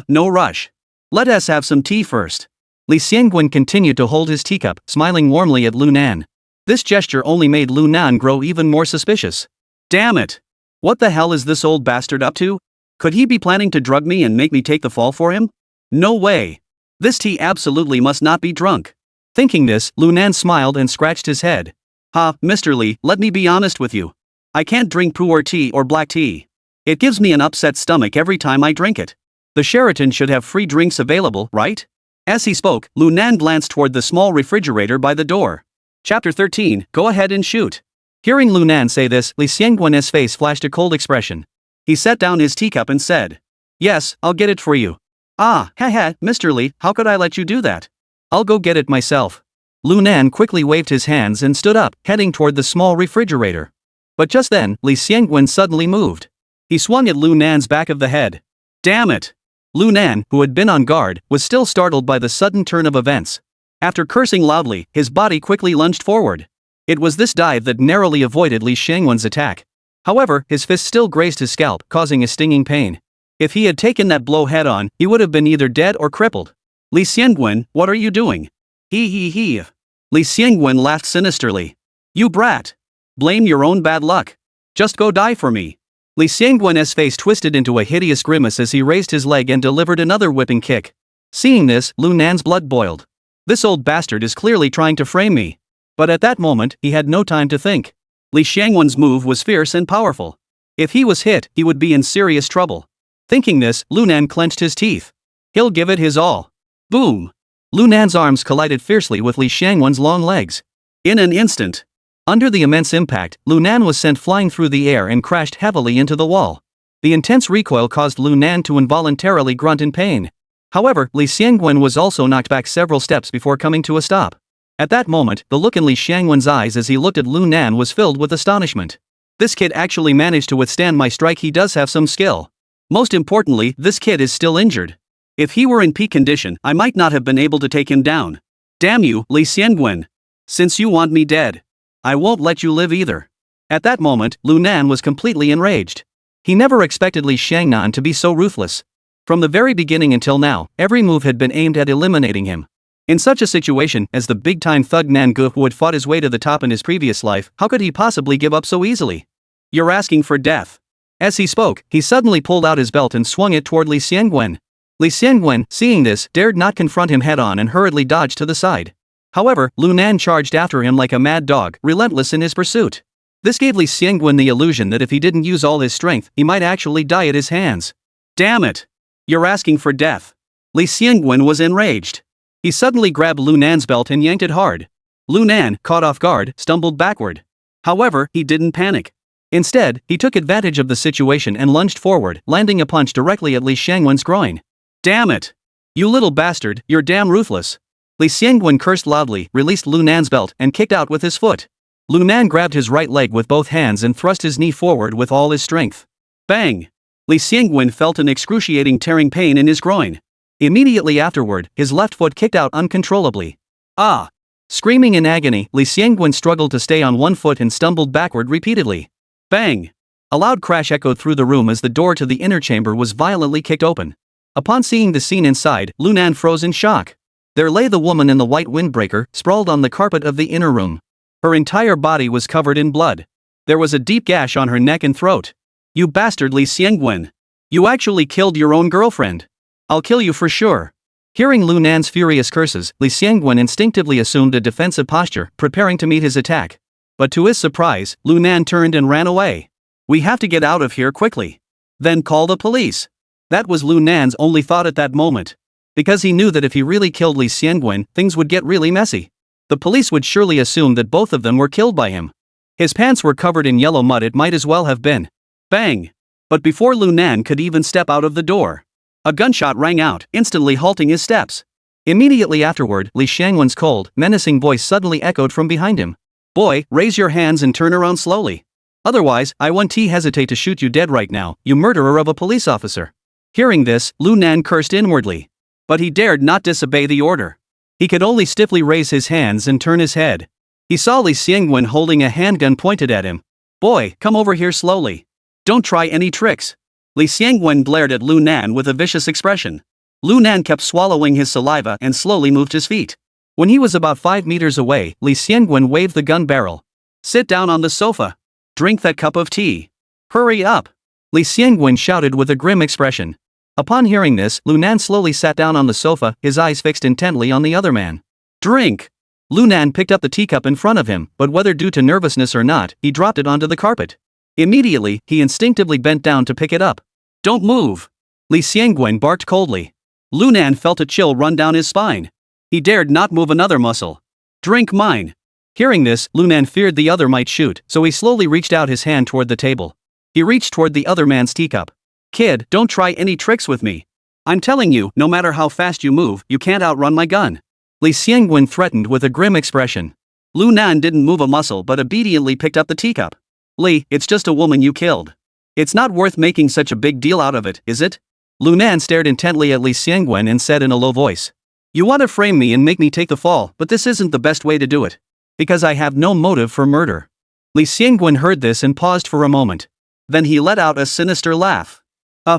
No rush. Let us have some tea first. Li Xiangwen continued to hold his teacup, smiling warmly at Lu Nan. This gesture only made Lu Nan grow even more suspicious. Damn it! What the hell is this old bastard up to? Could he be planning to drug me and make me take the fall for him? No way. This tea absolutely must not be drunk. Thinking this, Lu Nan smiled and scratched his head. Mr. Li, let me be honest with you. I can't drink pu'er tea or black tea. It gives me an upset stomach every time I drink it. The Sheraton should have free drinks available, right? As he spoke, Lu Nan glanced toward the small refrigerator by the door. Chapter 13, Go ahead and shoot. Hearing Lu Nan say this, Li Xiangwen's face flashed a cold expression. He set down his teacup and said. Yes, I'll get it for you. Mr. Li, how could I let you do that? I'll go get it myself. Lu Nan quickly waved his hands and stood up, heading toward the small refrigerator. But just then, Li Xiangwen suddenly moved. He swung at Lu Nan's back of the head. Damn it! Lu Nan, who had been on guard, was still startled by the sudden turn of events. After cursing loudly, his body quickly lunged forward. It was this dive that narrowly avoided Li Xiangwen's attack. However, his fist still grazed his scalp, causing a stinging pain. If he had taken that blow head-on, he would have been either dead or crippled. Li Xiangwen, what are you doing? He. Li Xiangwen laughed sinisterly. You brat. Blame your own bad luck. Just go die for me. Li Xiangwen's face twisted into a hideous grimace as he raised his leg and delivered another whipping kick. Seeing this, Lu Nan's blood boiled. This old bastard is clearly trying to frame me. But at that moment, he had no time to think. Li Xiangwen's move was fierce and powerful. If he was hit, he would be in serious trouble. Thinking this, Lu Nan clenched his teeth. He'll give it his all. Boom! Lu Nan's arms collided fiercely with Li Xiangwen's long legs. In an instant. Under the immense impact, Lu Nan was sent flying through the air and crashed heavily into the wall. The intense recoil caused Lu Nan to involuntarily grunt in pain. However, Li Xiangwen was also knocked back several steps before coming to a stop. At that moment, the look in Li Xiangwen's eyes as he looked at Lu Nan was filled with astonishment. This kid actually managed to withstand my strike. He does have some skill. Most importantly, this kid is still injured. If he were in peak condition, I might not have been able to take him down. Damn you, Li Xiangwen. Since you want me dead, I won't let you live either. At that moment, Lu Nan was completely enraged. He never expected Li Xiangnan to be so ruthless. From the very beginning until now, every move had been aimed at eliminating him. In such a situation, as the big-time thug Nangu who had fought his way to the top in his previous life, how could he possibly give up so easily? You're asking for death. As he spoke, he suddenly pulled out his belt and swung it toward Li Xiangwen. Li Xiangwen, seeing this, dared not confront him head-on and hurriedly dodged to the side. However, Lu Nan charged after him like a mad dog, relentless in his pursuit. This gave Li Xiangwen the illusion that if he didn't use all his strength, he might actually die at his hands. Damn it! You're asking for death. Li Xiangwen was enraged. He suddenly grabbed Lu Nan's belt and yanked it hard. Lu Nan, caught off guard, stumbled backward. However, he didn't panic. Instead, he took advantage of the situation and lunged forward, landing a punch directly at Li Xiangwen's groin. Damn it! You little bastard, you're damn ruthless. Li Xiangwen cursed loudly, released Lu Nan's belt, and kicked out with his foot. Lu Nan grabbed his right leg with both hands and thrust his knee forward with all his strength. Bang! Li Xiangwen felt an excruciating tearing pain in his groin. Immediately afterward, his left foot kicked out uncontrollably. Ah! Screaming in agony, Li Xiangwen struggled to stay on one foot and stumbled backward repeatedly. Bang! A loud crash echoed through the room as the door to the inner chamber was violently kicked open. Upon seeing the scene inside, Lu Nan froze in shock. There lay the woman in the white windbreaker, sprawled on the carpet of the inner room. Her entire body was covered in blood. There was a deep gash on her neck and throat. You bastard Li Xiangwen! You actually killed your own girlfriend! I'll kill you for sure! Hearing Lu Nan's furious curses, Li Xiangwen instinctively assumed a defensive posture, preparing to meet his attack. But to his surprise, Lu Nan turned and ran away. We have to get out of here quickly. Then call the police. That was Lu Nan's only thought at that moment. Because he knew that if he really killed Li Xiangwen, things would get really messy. The police would surely assume that both of them were killed by him. His pants were covered in yellow mud, it might as well have been. Bang! But before Lu Nan could even step out of the door, a gunshot rang out, instantly halting his steps. Immediately afterward, Li Xiangwen's cold, menacing voice suddenly echoed from behind him. Boy, raise your hands and turn around slowly. Otherwise, I won't hesitate to shoot you dead right now, you murderer of a police officer. Hearing this, Lu Nan cursed inwardly. But he dared not disobey the order. He could only stiffly raise his hands and turn his head. He saw Li Xiangwen holding a handgun pointed at him. Boy, come over here slowly. Don't try any tricks. Li Xiangwen glared at Lu Nan with a vicious expression. Lu Nan kept swallowing his saliva and slowly moved his feet. When he was about 5 meters away, Li Xiangwen waved the gun barrel. Sit down on the sofa. Drink that cup of tea. Hurry up. Li Xiangwen shouted with a grim expression. Upon hearing this, Lu Nan slowly sat down on the sofa, his eyes fixed intently on the other man. Drink. Lu Nan picked up the teacup in front of him, but whether due to nervousness or not, he dropped it onto the carpet. Immediately, he instinctively bent down to pick it up. Don't move. Li Xiangwen barked coldly. Lu Nan felt a chill run down his spine. He dared not move another muscle. Drink mine. Hearing this, Lu Nan feared the other might shoot, so he slowly reached out his hand toward the table. He reached toward the other man's teacup. Kid, don't try any tricks with me. I'm telling you, no matter how fast you move, you can't outrun my gun. Li Xiangwen threatened with a grim expression. Lu Nan didn't move a muscle but obediently picked up the teacup. Li, it's just a woman you killed. It's not worth making such a big deal out of it, is it? Lu Nan stared intently at Li Xiangwen and said in a low voice. You want to frame me and make me take the fall, but this isn't the best way to do it. Because I have no motive for murder. Li Xiangwen heard this and paused for a moment. Then he let out a sinister laugh.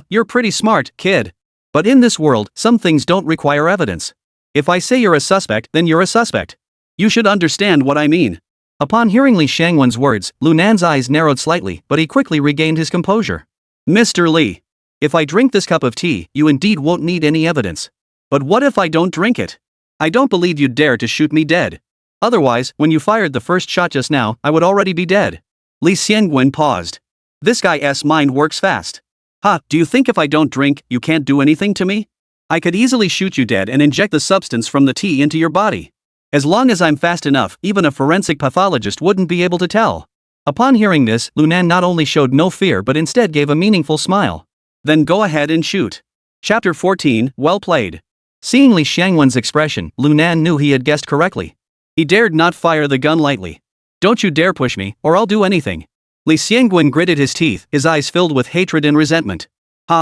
You're pretty smart, kid. But in this world, some things don't require evidence. If I say you're a suspect, then you're a suspect. You should understand what I mean. Upon hearing Li Xiangwen's words, Lu Nan's eyes narrowed slightly, but he quickly regained his composure. Mr. Li. If I drink this cup of tea, you indeed won't need any evidence. But what if I don't drink it? I don't believe you'd dare to shoot me dead. Otherwise, when you fired the first shot just now, I would already be dead. Li Xiangwen paused. This guy's mind works fast. Do you think if I don't drink, you can't do anything to me? I could easily shoot you dead and inject the substance from the tea into your body. As long as I'm fast enough, even a forensic pathologist wouldn't be able to tell. Upon hearing this, Lu Nan not only showed no fear but instead gave a meaningful smile. Then go ahead and shoot. Chapter 14, Well played. Seeing Li Xiangwen's expression, Lu Nan knew he had guessed correctly. He dared not fire the gun lightly. Don't you dare push me, or I'll do anything. Li Xiangwen gritted his teeth, his eyes filled with hatred and resentment.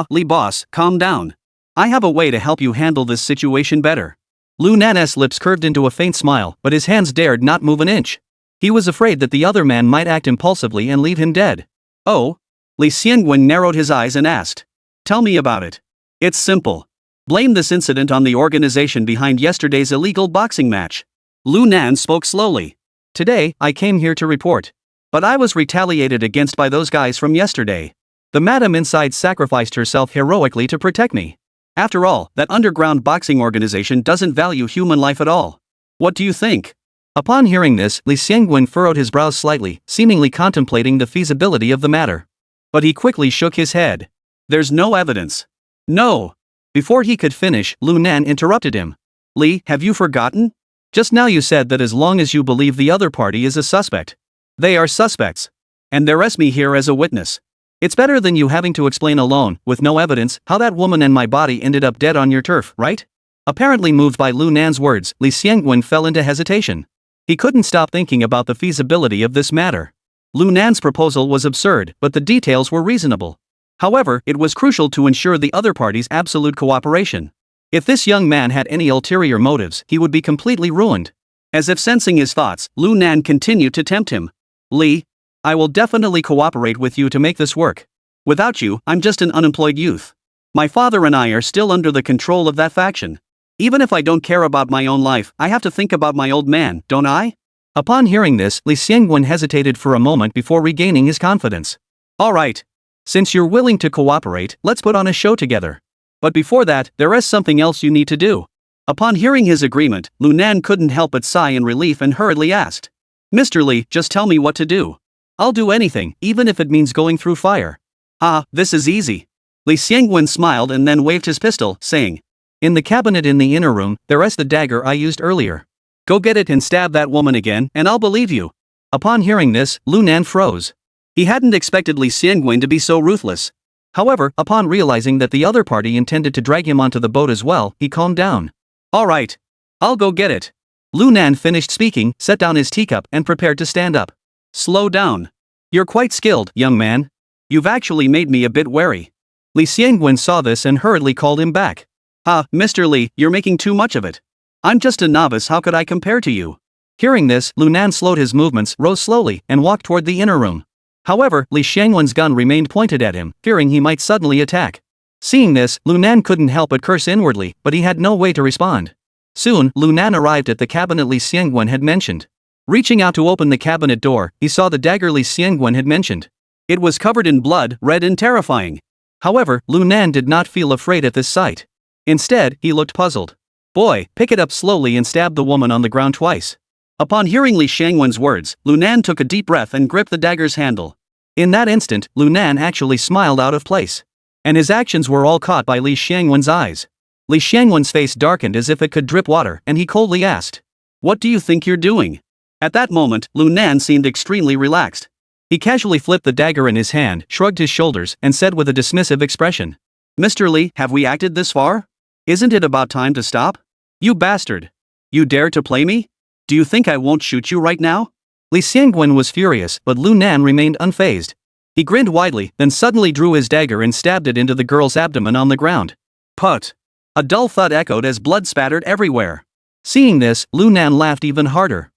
Li boss, calm down. I have a way to help you handle this situation better. Lu Nan's lips curved into a faint smile, but his hands dared not move an inch. He was afraid that the other man might act impulsively and leave him dead. Oh? Li Xiangwen narrowed his eyes and asked. Tell me about it. It's simple. Blame this incident on the organization behind yesterday's illegal boxing match. Lu Nan spoke slowly. Today, I came here to report. But I was retaliated against by those guys from yesterday. The madam inside sacrificed herself heroically to protect me. After all, that underground boxing organization doesn't value human life at all. What do you think? Upon hearing this, Li Xiangwen furrowed his brows slightly, seemingly contemplating the feasibility of the matter. But he quickly shook his head. There's no evidence. No. Before he could finish, Lu Nan interrupted him. Li, have you forgotten? Just now you said that as long as you believe the other party is a suspect. They are suspects. And they arrest me here as a witness. It's better than you having to explain alone, with no evidence, how that woman and my body ended up dead on your turf, right? Apparently moved by Lu Nan's words, Li Xiangwen fell into hesitation. He couldn't stop thinking about the feasibility of this matter. Lu Nan's proposal was absurd, but the details were reasonable. However, it was crucial to ensure the other party's absolute cooperation. If this young man had any ulterior motives, he would be completely ruined. As if sensing his thoughts, Lu Nan continued to tempt him. Li, I will definitely cooperate with you to make this work. Without you, I'm just an unemployed youth. My father and I are still under the control of that faction. Even if I don't care about my own life, I have to think about my old man, don't I? Upon hearing this, Li Xiangwen hesitated for a moment before regaining his confidence. All right. Since you're willing to cooperate, let's put on a show together. But before that, there is something else you need to do. Upon hearing his agreement, Lu Nan couldn't help but sigh in relief and hurriedly asked. Mr. Li, just tell me what to do. I'll do anything, even if it means going through fire. Ah, this is easy. Li Xiangwen smiled and then waved his pistol, saying, in the cabinet in the inner room, there is the dagger I used earlier. Go get it and stab that woman again, and I'll believe you. Upon hearing this, Lu Nan froze. He hadn't expected Li Xiangwen to be so ruthless. However, upon realizing that the other party intended to drag him onto the boat as well, he calmed down. All right. I'll go get it. Lu Nan finished speaking, set down his teacup, and prepared to stand up. Slow down. You're quite skilled, young man. You've actually made me a bit wary. Li Xiangwen saw this and hurriedly called him back. Mr. Li, you're making too much of it. I'm just a novice, how could I compare to you? Hearing this, Lu Nan slowed his movements, rose slowly, and walked toward the inner room. However, Li Xiangwen's gun remained pointed at him, fearing he might suddenly attack. Seeing this, Lu Nan couldn't help but curse inwardly, but he had no way to respond. Soon, Lu Nan arrived at the cabinet Li Xiangwen had mentioned. Reaching out to open the cabinet door, he saw the dagger Li Xiangwen had mentioned. It was covered in blood, red and terrifying. However, Lu Nan did not feel afraid at this sight. Instead, he looked puzzled. Boy, pick it up slowly and stab the woman on the ground twice. Upon hearing Li Xiangwen's words, Lu Nan took a deep breath and gripped the dagger's handle. In that instant, Lu Nan actually smiled out of place. And his actions were all caught by Li Xiangwen's eyes. Li Xiangwen's face darkened as if it could drip water, and he coldly asked, what do you think you're doing? At that moment, Lu Nan seemed extremely relaxed. He casually flipped the dagger in his hand, shrugged his shoulders, and said with a dismissive expression, Mr. Li, have we acted this far? Isn't it about time to stop? You bastard! You dare to play me? Do you think I won't shoot you right now? Li Xiangwen was furious, but Lu Nan remained unfazed. He grinned widely, then suddenly drew his dagger and stabbed it into the girl's abdomen on the ground. Put! A dull thud echoed as blood spattered everywhere. Seeing this, Lu Nan laughed even harder.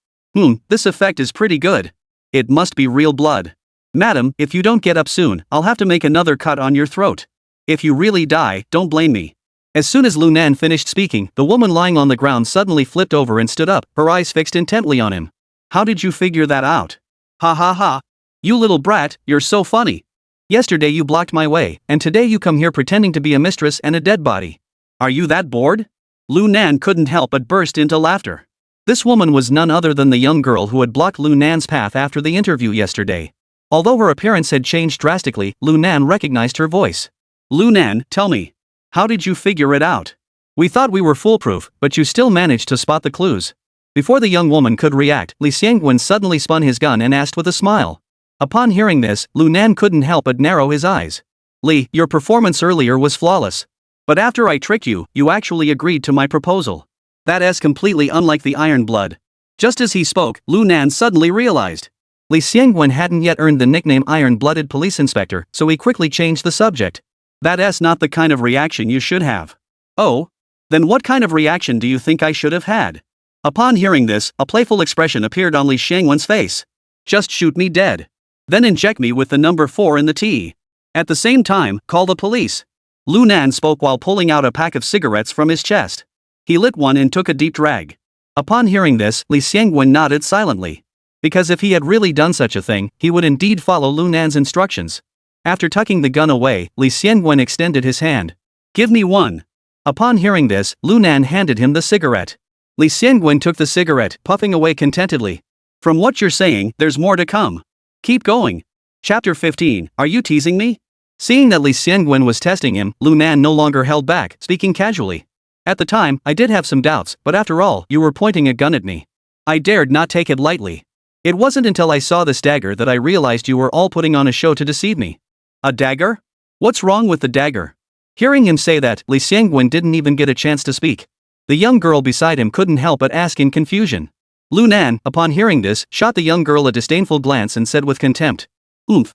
This effect is pretty good. It must be real blood. Madam, if you don't get up soon, I'll have to make another cut on your throat. If you really die, don't blame me. As soon as Lu Nan finished speaking, the woman lying on the ground suddenly flipped over and stood up, her eyes fixed intently on him. How did you figure that out? Ha ha ha. You little brat, you're so funny. Yesterday you blocked my way, and today you come here pretending to be a mistress and a dead body. Are you that bored? Lu Nan couldn't help but burst into laughter. This woman was none other than the young girl who had blocked Lu Nan's path after the interview yesterday. Although her appearance had changed drastically, Lu Nan recognized her voice. Lu Nan, tell me. How did you figure it out? We thought we were foolproof, but you still managed to spot the clues. Before the young woman could react, Li Xiangwen suddenly spun his gun and asked with a smile. Upon hearing this, Lu Nan couldn't help but narrow his eyes. Li, your performance earlier was flawless. But after I tricked you, you actually agreed to my proposal. That is completely unlike the Iron Blood. Just as he spoke, Lu Nan suddenly realized. Li Xiangwen hadn't yet earned the nickname Iron-Blooded Police Inspector, so he quickly changed the subject. That's not the kind of reaction you should have. Oh? Then what kind of reaction do you think I should have had? Upon hearing this, a playful expression appeared on Li Xiangwen's face. Just shoot me dead. Then inject me with the number 4 in the tea. At the same time, call the police. Lu Nan spoke while pulling out a pack of cigarettes from his chest. He lit one and took a deep drag. Upon hearing this, Li Xiangwen nodded silently. Because if he had really done such a thing, he would indeed follow Lu Nan's instructions. After tucking the gun away, Li Xiangwen extended his hand. Give me one. Upon hearing this, Lu Nan handed him the cigarette. Li Xiangwen took the cigarette, puffing away contentedly. From what you're saying, there's more to come. Keep going. Chapter 15, Are you teasing me? Seeing that Li Xiangwen was testing him, Lu Nan no longer held back, speaking casually. At the time, I did have some doubts, but after all, you were pointing a gun at me. I dared not take it lightly. It wasn't until I saw this dagger that I realized you were all putting on a show to deceive me. A dagger? What's wrong with the dagger? Hearing him say that, Li Xiangwen didn't even get a chance to speak. The young girl beside him couldn't help but ask in confusion. Lu Nan, upon hearing this, shot the young girl a disdainful glance and said with contempt.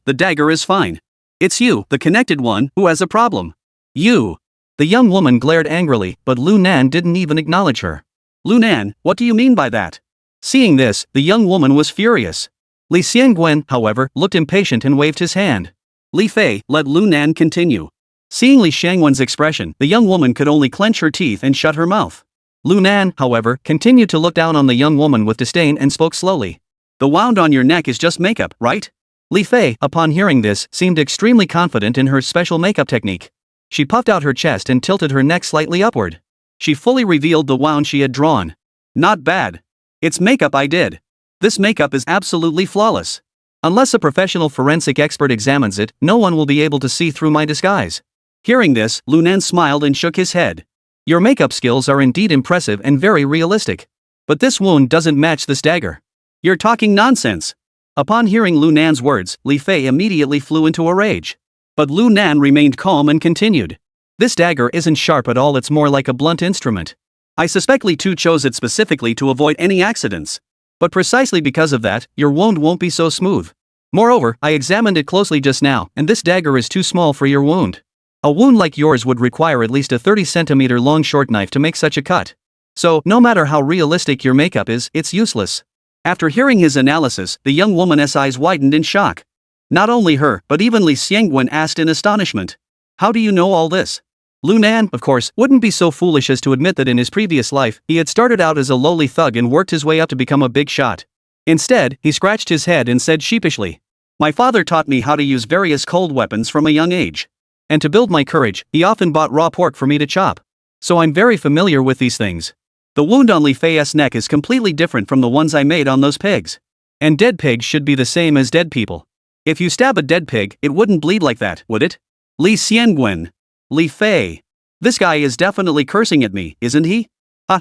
The dagger is fine. It's you, the connected one, who has a problem. You. The young woman glared angrily, but Lu Nan didn't even acknowledge her. Lu Nan, what do you mean by that? Seeing this, the young woman was furious. Li Xiangwen, however, looked impatient and waved his hand. Li Fei, let Lu Nan continue. Seeing Li Xiangwen's expression, the young woman could only clench her teeth and shut her mouth. Lu Nan, however, continued to look down on the young woman with disdain and spoke slowly. The wound on your neck is just makeup, right? Li Fei, upon hearing this, seemed extremely confident in her special makeup technique. She puffed out her chest and tilted her neck slightly upward. She fully revealed the wound she had drawn. Not bad. It's makeup I did. This makeup is absolutely flawless. Unless a professional forensic expert examines it, no one will be able to see through my disguise. Hearing this, Lu Nan smiled and shook his head. Your makeup skills are indeed impressive and very realistic. But this wound doesn't match this dagger. You're talking nonsense. Upon hearing Lu Nan's words, Li Fei immediately flew into a rage. But Lu Nan remained calm and continued. This dagger isn't sharp at all, it's more like a blunt instrument. I suspect Li Tu chose it specifically to avoid any accidents. But precisely because of that, your wound won't be so smooth. Moreover, I examined it closely just now, and this dagger is too small for your wound. A wound like yours would require at least a 30-centimeter long short knife to make such a cut. So, no matter how realistic your makeup is, it's useless. After hearing his analysis, the young woman's eyes widened in shock. Not only her, but even Li Xiangwen asked in astonishment. How do you know all this? Lu Nan, of course, wouldn't be so foolish as to admit that in his previous life, he had started out as a lowly thug and worked his way up to become a big shot. Instead, he scratched his head and said sheepishly, My father taught me how to use various cold weapons from a young age. And to build my courage, he often bought raw pork for me to chop. So I'm very familiar with these things. The wound on Li Fei's neck is completely different from the ones I made on those pigs. And dead pigs should be the same as dead people. If you stab a dead pig, it wouldn't bleed like that, would it? Li Xiangwen. Li Fei. This guy is definitely cursing at me, isn't he?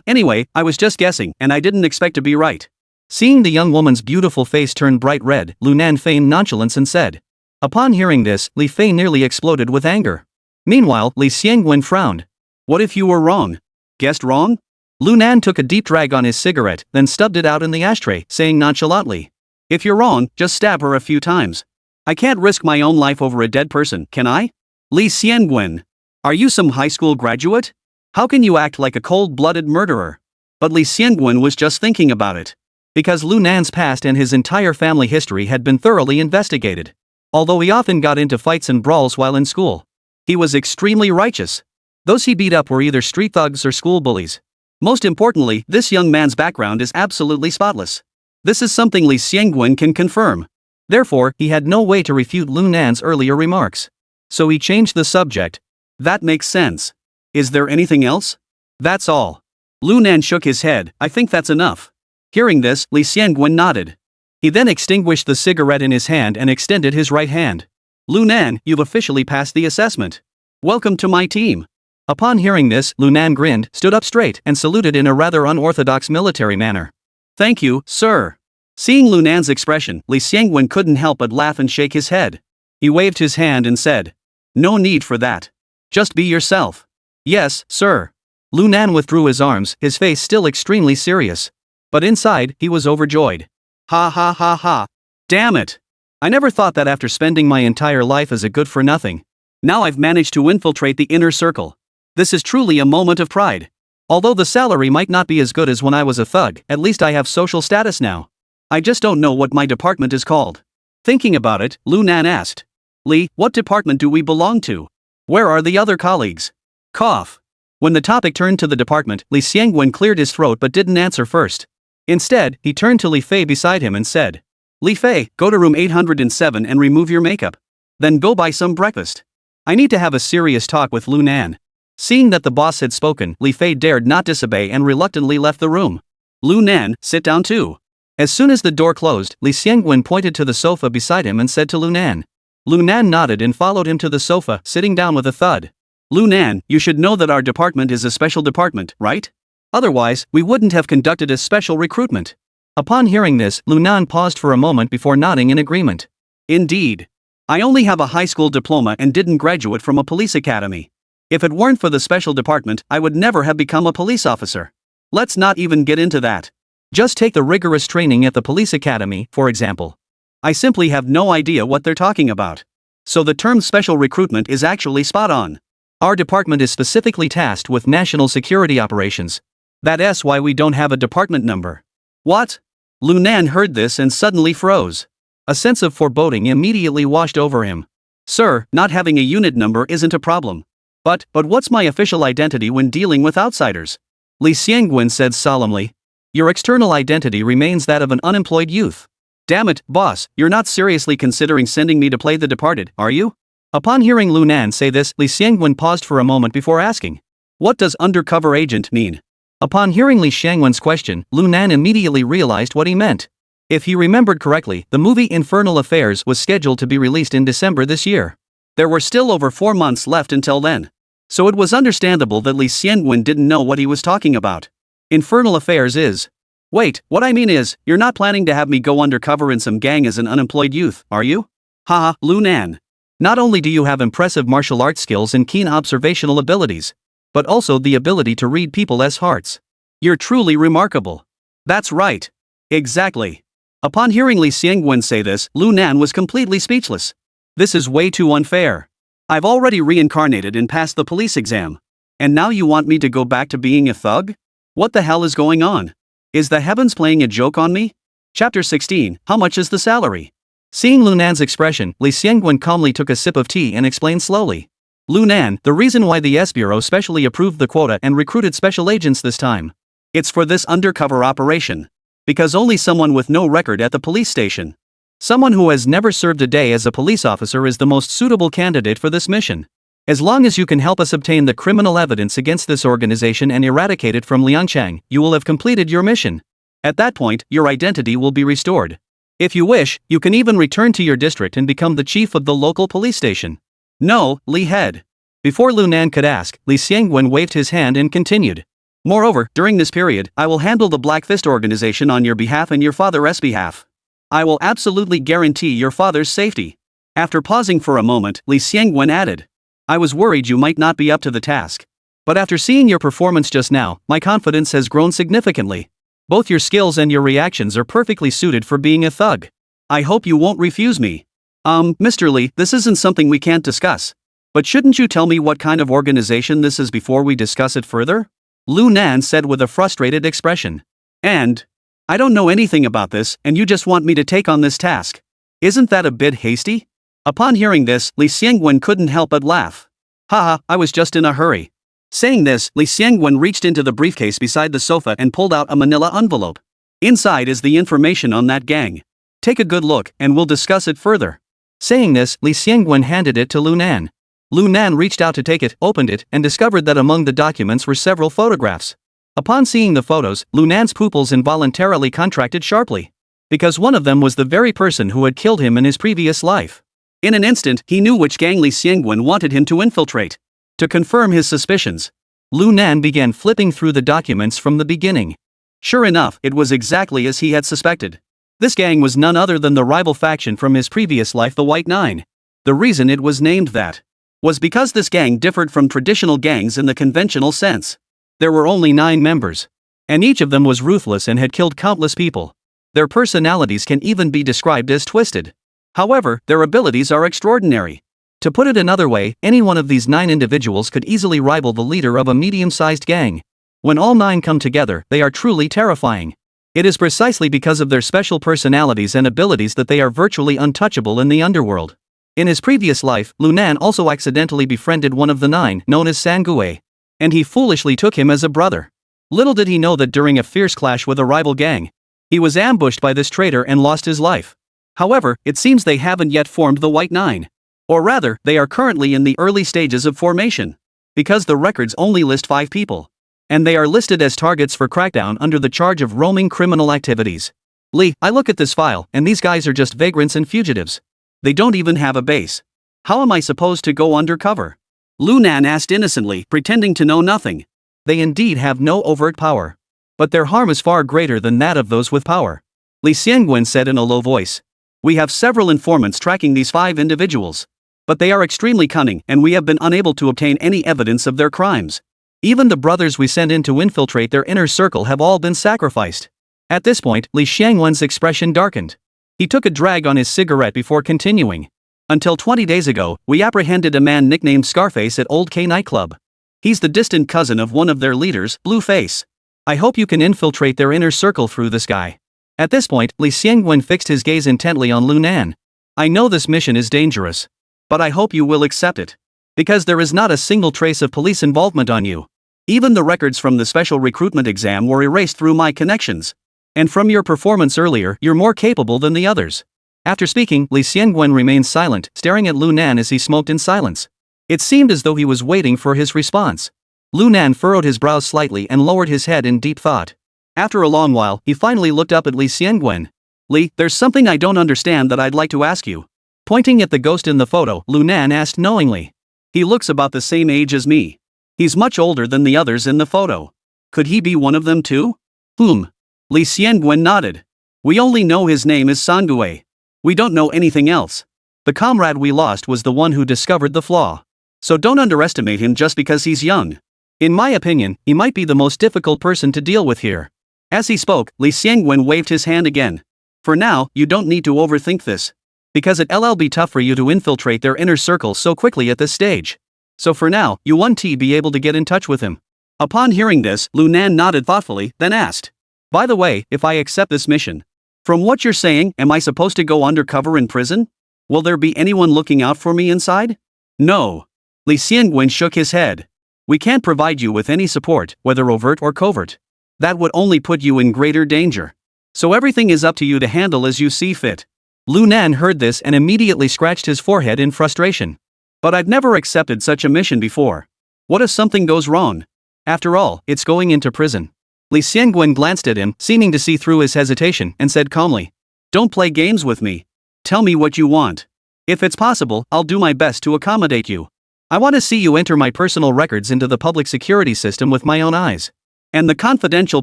Anyway, I was just guessing, and I didn't expect to be right. Seeing the young woman's beautiful face turn bright red, Lu Nan feigned nonchalance and said. Upon hearing this, Li Fei nearly exploded with anger. Meanwhile, Li Xiangwen frowned. What if you were wrong? Guessed wrong? Lu Nan took a deep drag on his cigarette, then stubbed it out in the ashtray, saying nonchalantly. If you're wrong, just stab her a few times. I can't risk my own life over a dead person, can I? Li Xiangwen. Are you some high school graduate? How can you act like a cold-blooded murderer? But Li Xiangwen was just thinking about it. Because Lu Nan's past and his entire family history had been thoroughly investigated. Although he often got into fights and brawls while in school. He was extremely righteous. Those he beat up were either street thugs or school bullies. Most importantly, this young man's background is absolutely spotless. This is something Li Xiangwen can confirm. Therefore, he had no way to refute Lu Nan's earlier remarks. So he changed the subject. That makes sense. Is there anything else? That's all. Lu Nan shook his head. I think that's enough. Hearing this, Li Xiangwen nodded. He then extinguished the cigarette in his hand and extended his right hand. Lu Nan, you've officially passed the assessment. Welcome to my team. Upon hearing this, Lu Nan grinned, stood up straight, and saluted in a rather unorthodox military manner. Thank you, sir. Seeing Lu Nan's expression, Li Xiangwen couldn't help but laugh and shake his head. He waved his hand and said, No need for that. Just be yourself. Yes, sir. Lu Nan withdrew his arms, his face still extremely serious. But inside, he was overjoyed. Ha ha ha ha. Damn it. I never thought that after spending my entire life as a good-for-nothing. Now I've managed to infiltrate the inner circle. This is truly a moment of pride. Although the salary might not be as good as when I was a thug, at least I have social status now. I just don't know what my department is called. Thinking about it, Lu Nan asked. Lee, what department do we belong to? Where are the other colleagues? Cough. When the topic turned to the department, Li Xiangwen cleared his throat but didn't answer first. Instead, he turned to Li Fei beside him and said, Li Fei, go to room 807 and remove your makeup. Then go buy some breakfast. I need to have a serious talk with Lu Nan. Seeing that the boss had spoken, Li Fei dared not disobey and reluctantly left the room. Lu Nan, sit down too. As soon as the door closed, Li Xiangwen pointed to the sofa beside him and said to Lu Nan. Lu Nan nodded and followed him to the sofa, sitting down with a thud. Lu Nan, you should know that our department is a special department, right? Otherwise, we wouldn't have conducted a special recruitment. Upon hearing this, Lu Nan paused for a moment before nodding in agreement. Indeed. I only have a high school diploma and didn't graduate from a police academy. If it weren't for the special department, I would never have become a police officer. Let's not even get into that. Just take the rigorous training at the police academy, for example. I simply have no idea what they're talking about. So the term special recruitment is actually spot on. Our department is specifically tasked with national security operations. That's why we don't have a department number. What? Lu Nan heard this and suddenly froze. A sense of foreboding immediately washed over him. Sir, not having a unit number isn't a problem. But what's my official identity when dealing with outsiders? Li Xiangwen said solemnly. Your external identity remains that of an unemployed youth. Damn it, boss, you're not seriously considering sending me to play the departed, are you? Upon hearing Lu Nan say this, Li Xiangwen paused for a moment before asking. What does undercover agent mean? Upon hearing Li Xiangwen's question, Lu Nan immediately realized what he meant. If he remembered correctly, the movie Infernal Affairs was scheduled to be released in December this year. There were still over 4 months left until then. So it was understandable that Li Xiangwen didn't know what he was talking about. Infernal Affairs is. Wait, what I mean is, you're not planning to have me go undercover in some gang as an unemployed youth, are you? Haha, Lu Nan. Not only do you have impressive martial arts skills and keen observational abilities, but also the ability to read people as hearts. You're truly remarkable. That's right. Exactly. Upon hearing Li Xiangwen say this, Lu Nan was completely speechless. This is way too unfair. I've already reincarnated and passed the police exam. And now you want me to go back to being a thug? What the hell is going on? Is the heavens playing a joke on me? Chapter 16, How much is the salary? Seeing Lu Nan's expression, Li Xiangwen calmly took a sip of tea and explained slowly. Lu Nan, the reason why the S-Bureau specially approved the quota and recruited special agents this time. It's for this undercover operation. Because only someone with no record at the police station. Someone who has never served a day as a police officer is the most suitable candidate for this mission. As long as you can help us obtain the criminal evidence against this organization and eradicate it from Liangchang, you will have completed your mission. At that point, your identity will be restored. If you wish, you can even return to your district and become the chief of the local police station. No, Li Head. Before Lu Nan could ask, Li Xiangwen waved his hand and continued. Moreover, during this period, I will handle the Black Fist organization on your behalf and your father's behalf. I will absolutely guarantee your father's safety. After pausing for a moment, Li Xiangwen added. I was worried you might not be up to the task. But after seeing your performance just now, my confidence has grown significantly. Both your skills and your reactions are perfectly suited for being a thug. I hope you won't refuse me. Mr. Li, this isn't something we can't discuss. But shouldn't you tell me what kind of organization this is before we discuss it further? Lu Nan said with a frustrated expression. And? I don't know anything about this, and you just want me to take on this task. Isn't that a bit hasty? Upon hearing this, Li Xiangwen couldn't help but laugh. Haha, I was just in a hurry. Saying this, Li Xiangwen reached into the briefcase beside the sofa and pulled out a manila envelope. Inside is the information on that gang. Take a good look, and we'll discuss it further. Saying this, Li Xiangwen handed it to Lu Nan. Lu Nan reached out to take it, opened it, and discovered that among the documents were several photographs. Upon seeing the photos, Lu Nan's pupils involuntarily contracted sharply. Because one of them was the very person who had killed him in his previous life. In an instant, he knew which gang Li Xiangwen wanted him to infiltrate. To confirm his suspicions, Lu Nan began flipping through the documents from the beginning. Sure enough, it was exactly as he had suspected. This gang was none other than the rival faction from his previous life, the White Nine. The reason it was named that was because this gang differed from traditional gangs in the conventional sense. There were only 9 members. And each of them was ruthless and had killed countless people. Their personalities can even be described as twisted. However, their abilities are extraordinary. To put it another way, any one of these 9 individuals could easily rival the leader of a medium-sized gang. When all 9 come together, they are truly terrifying. It is precisely because of their special personalities and abilities that they are virtually untouchable in the underworld. In his previous life, Lunan also accidentally befriended one of the 9, known as Sangue. And he foolishly took him as a brother. Little did he know that during a fierce clash with a rival gang, he was ambushed by this traitor and lost his life. However, it seems they haven't yet formed the White 9. Or rather, they are currently in the early stages of formation. Because the records only list 5 people. And they are listed as targets for crackdown under the charge of roaming criminal activities. Lee, I look at this file, and these guys are just vagrants and fugitives. They don't even have a base. How am I supposed to go undercover? Lunan asked innocently, pretending to know nothing. They indeed have no overt power. But their harm is far greater than that of those with power. Li Xiangwen said in a low voice. We have several informants tracking these 5 individuals. But they are extremely cunning, and we have been unable to obtain any evidence of their crimes. Even the brothers we sent in to infiltrate their inner circle have all been sacrificed. At this point, Li Xiangwen's expression darkened. He took a drag on his cigarette before continuing. Until 20 days ago, we apprehended a man nicknamed Scarface at Old K nightclub. He's the distant cousin of one of their leaders, Blueface. I hope you can infiltrate their inner circle through this guy. At this point, Li Xiangwen fixed his gaze intently on Lunan. I know this mission is dangerous. But I hope you will accept it. Because there is not a single trace of police involvement on you. Even the records from the special recruitment exam were erased through my connections. And from your performance earlier, you're more capable than the others. After speaking, Li Xiangwen remained silent, staring at Lunan as he smoked in silence. It seemed as though he was waiting for his response. Lunan furrowed his brows slightly and lowered his head in deep thought. After a long while, he finally looked up at Li Xiangwen. Li, there's something I don't understand that I'd like to ask you. Pointing at the ghost in the photo, Lunan asked knowingly. He looks about the same age as me. He's much older than the others in the photo. Could he be one of them too? Li Xiangwen nodded. We only know his name is Sangue. We don't know anything else. The comrade we lost was the one who discovered the flaw. So don't underestimate him just because he's young. In my opinion, he might be the most difficult person to deal with here. As he spoke, Li Xiangwen waved his hand again. For now, you don't need to overthink this. Because it'll be tough for you to infiltrate their inner circle so quickly at this stage. So for now, you won't be able to get in touch with him. Upon hearing this, Lunan nodded thoughtfully, then asked. By the way, if I accept this mission, from what you're saying, am I supposed to go undercover in prison? Will there be anyone looking out for me inside? No. Li Xiangwen shook his head. We can't provide you with any support, whether overt or covert. That would only put you in greater danger. So everything is up to you to handle as you see fit. Lunan heard this and immediately scratched his forehead in frustration. But I've never accepted such a mission before. What if something goes wrong? After all, it's going into prison. Li Xiangwen glanced at him, seeming to see through his hesitation, and said calmly. Don't play games with me. Tell me what you want. If it's possible, I'll do my best to accommodate you. I want to see you enter my personal records into the public security system with my own eyes. And the confidential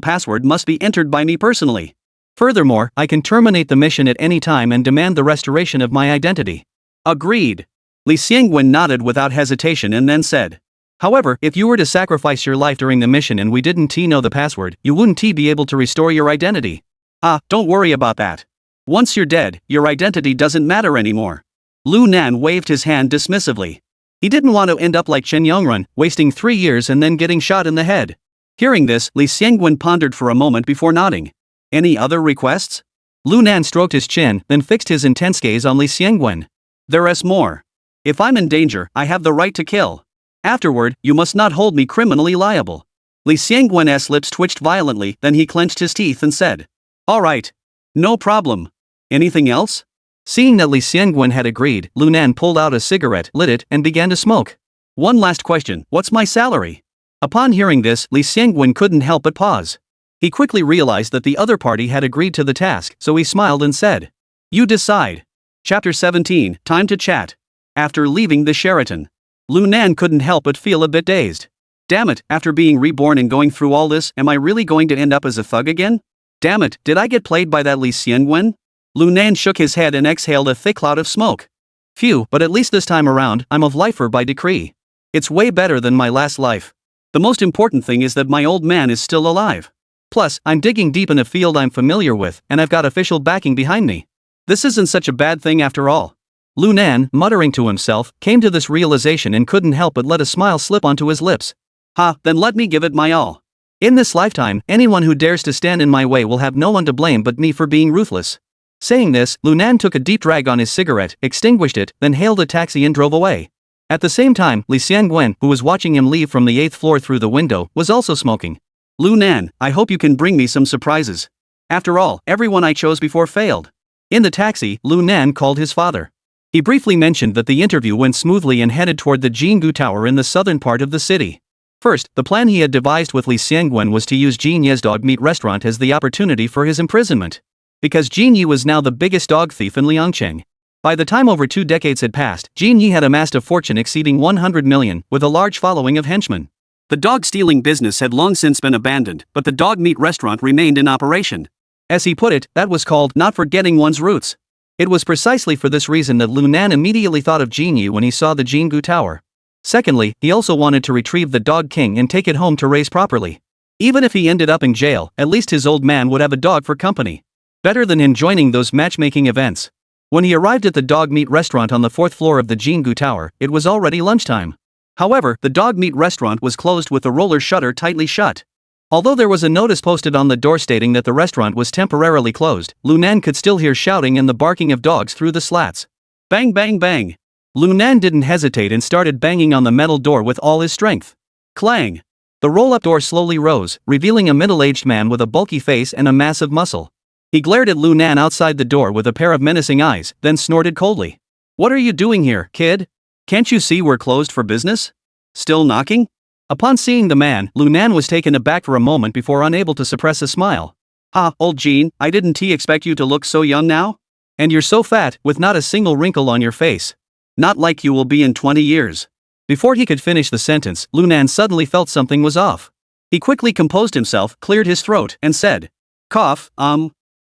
password must be entered by me personally. Furthermore, I can terminate the mission at any time and demand the restoration of my identity. Agreed. Li Xiangwen nodded without hesitation and then said. However, if you were to sacrifice your life during the mission and we didn't know the password, you wouldn't be able to restore your identity. Don't worry about that. Once you're dead, your identity doesn't matter anymore. Lunan waved his hand dismissively. He didn't want to end up like Chen Yongrun, wasting 3 years and then getting shot in the head. Hearing this, Li Xiangwen pondered for a moment before nodding. Any other requests? Lunan stroked his chin, then fixed his intense gaze on Li Xiangwen. There is more. If I'm in danger, I have the right to kill. Afterward, you must not hold me criminally liable. Li Xiangwen's lips twitched violently, then he clenched his teeth and said. All right. No problem. Anything else? Seeing that Li Xiangwen had agreed, Lunan pulled out a cigarette, lit it, and began to smoke. One last question, what's my salary? Upon hearing this, Li Xiangwen couldn't help but pause. He quickly realized that the other party had agreed to the task, so he smiled and said. You decide. Chapter 17, Time to Chat. After leaving the Sheraton, Lunan couldn't help but feel a bit dazed. Damn it, after being reborn and going through all this, am I really going to end up as a thug again? Damn it, did I get played by that Li Xiangwen? Lunan shook his head and exhaled a thick cloud of smoke. Phew, but at least this time around, I'm of lifer by decree. It's way better than my last life. The most important thing is that my old man is still alive. Plus, I'm digging deep in a field I'm familiar with, and I've got official backing behind me. This isn't such a bad thing after all. Lunan, muttering to himself, came to this realization and couldn't help but let a smile slip onto his lips. Then let me give it my all. In this lifetime, anyone who dares to stand in my way will have no one to blame but me for being ruthless. Saying this, Lunan took a deep drag on his cigarette, extinguished it, then hailed a taxi and drove away. At the same time, Li Xiangwen, who was watching him leave from the 8th floor through the window, was also smoking. Lunan, I hope you can bring me some surprises. After all, everyone I chose before failed. In the taxi, Lunan called his father. He briefly mentioned that the interview went smoothly and headed toward the Jinggu Tower in the southern part of the city. First, the plan he had devised with Li Xiangwen was to use Jin Ye's dog meat restaurant as the opportunity for his imprisonment. Because Jin Ye was now the biggest dog thief in Liangcheng. By the time over 2 decades had passed, Jin Ye had amassed a fortune exceeding 100 million, with a large following of henchmen. The dog-stealing business had long since been abandoned, but the dog meat restaurant remained in operation. As he put it, that was called not forgetting one's roots. It was precisely for this reason that Lunan immediately thought of Jin Ye when he saw the Jinggu Tower. Secondly, he also wanted to retrieve the Dog King and take it home to raise properly. Even if he ended up in jail, at least his old man would have a dog for company. Better than him joining those matchmaking events. When he arrived at the dog meat restaurant on the 4th floor of the Jinggu Tower, it was already lunchtime. However, the dog meat restaurant was closed with the roller shutter tightly shut. Although there was a notice posted on the door stating that the restaurant was temporarily closed, Lunan could still hear shouting and the barking of dogs through the slats. Bang bang bang! Lunan didn't hesitate and started banging on the metal door with all his strength. Clang! The roll-up door slowly rose, revealing a middle-aged man with a bulky face and a massive muscle. He glared at Lunan outside the door with a pair of menacing eyes, then snorted coldly. What are you doing here, kid? Can't you see we're closed for business? Still knocking? Upon seeing the man, Lunan was taken aback for a moment before unable to suppress a smile. Ah, old Jean, I didn't expect you to look so young now? And you're so fat, with not a single wrinkle on your face. Not like you will be in 20 years. Before he could finish the sentence, Lunan suddenly felt something was off. He quickly composed himself, cleared his throat, and said, Cough,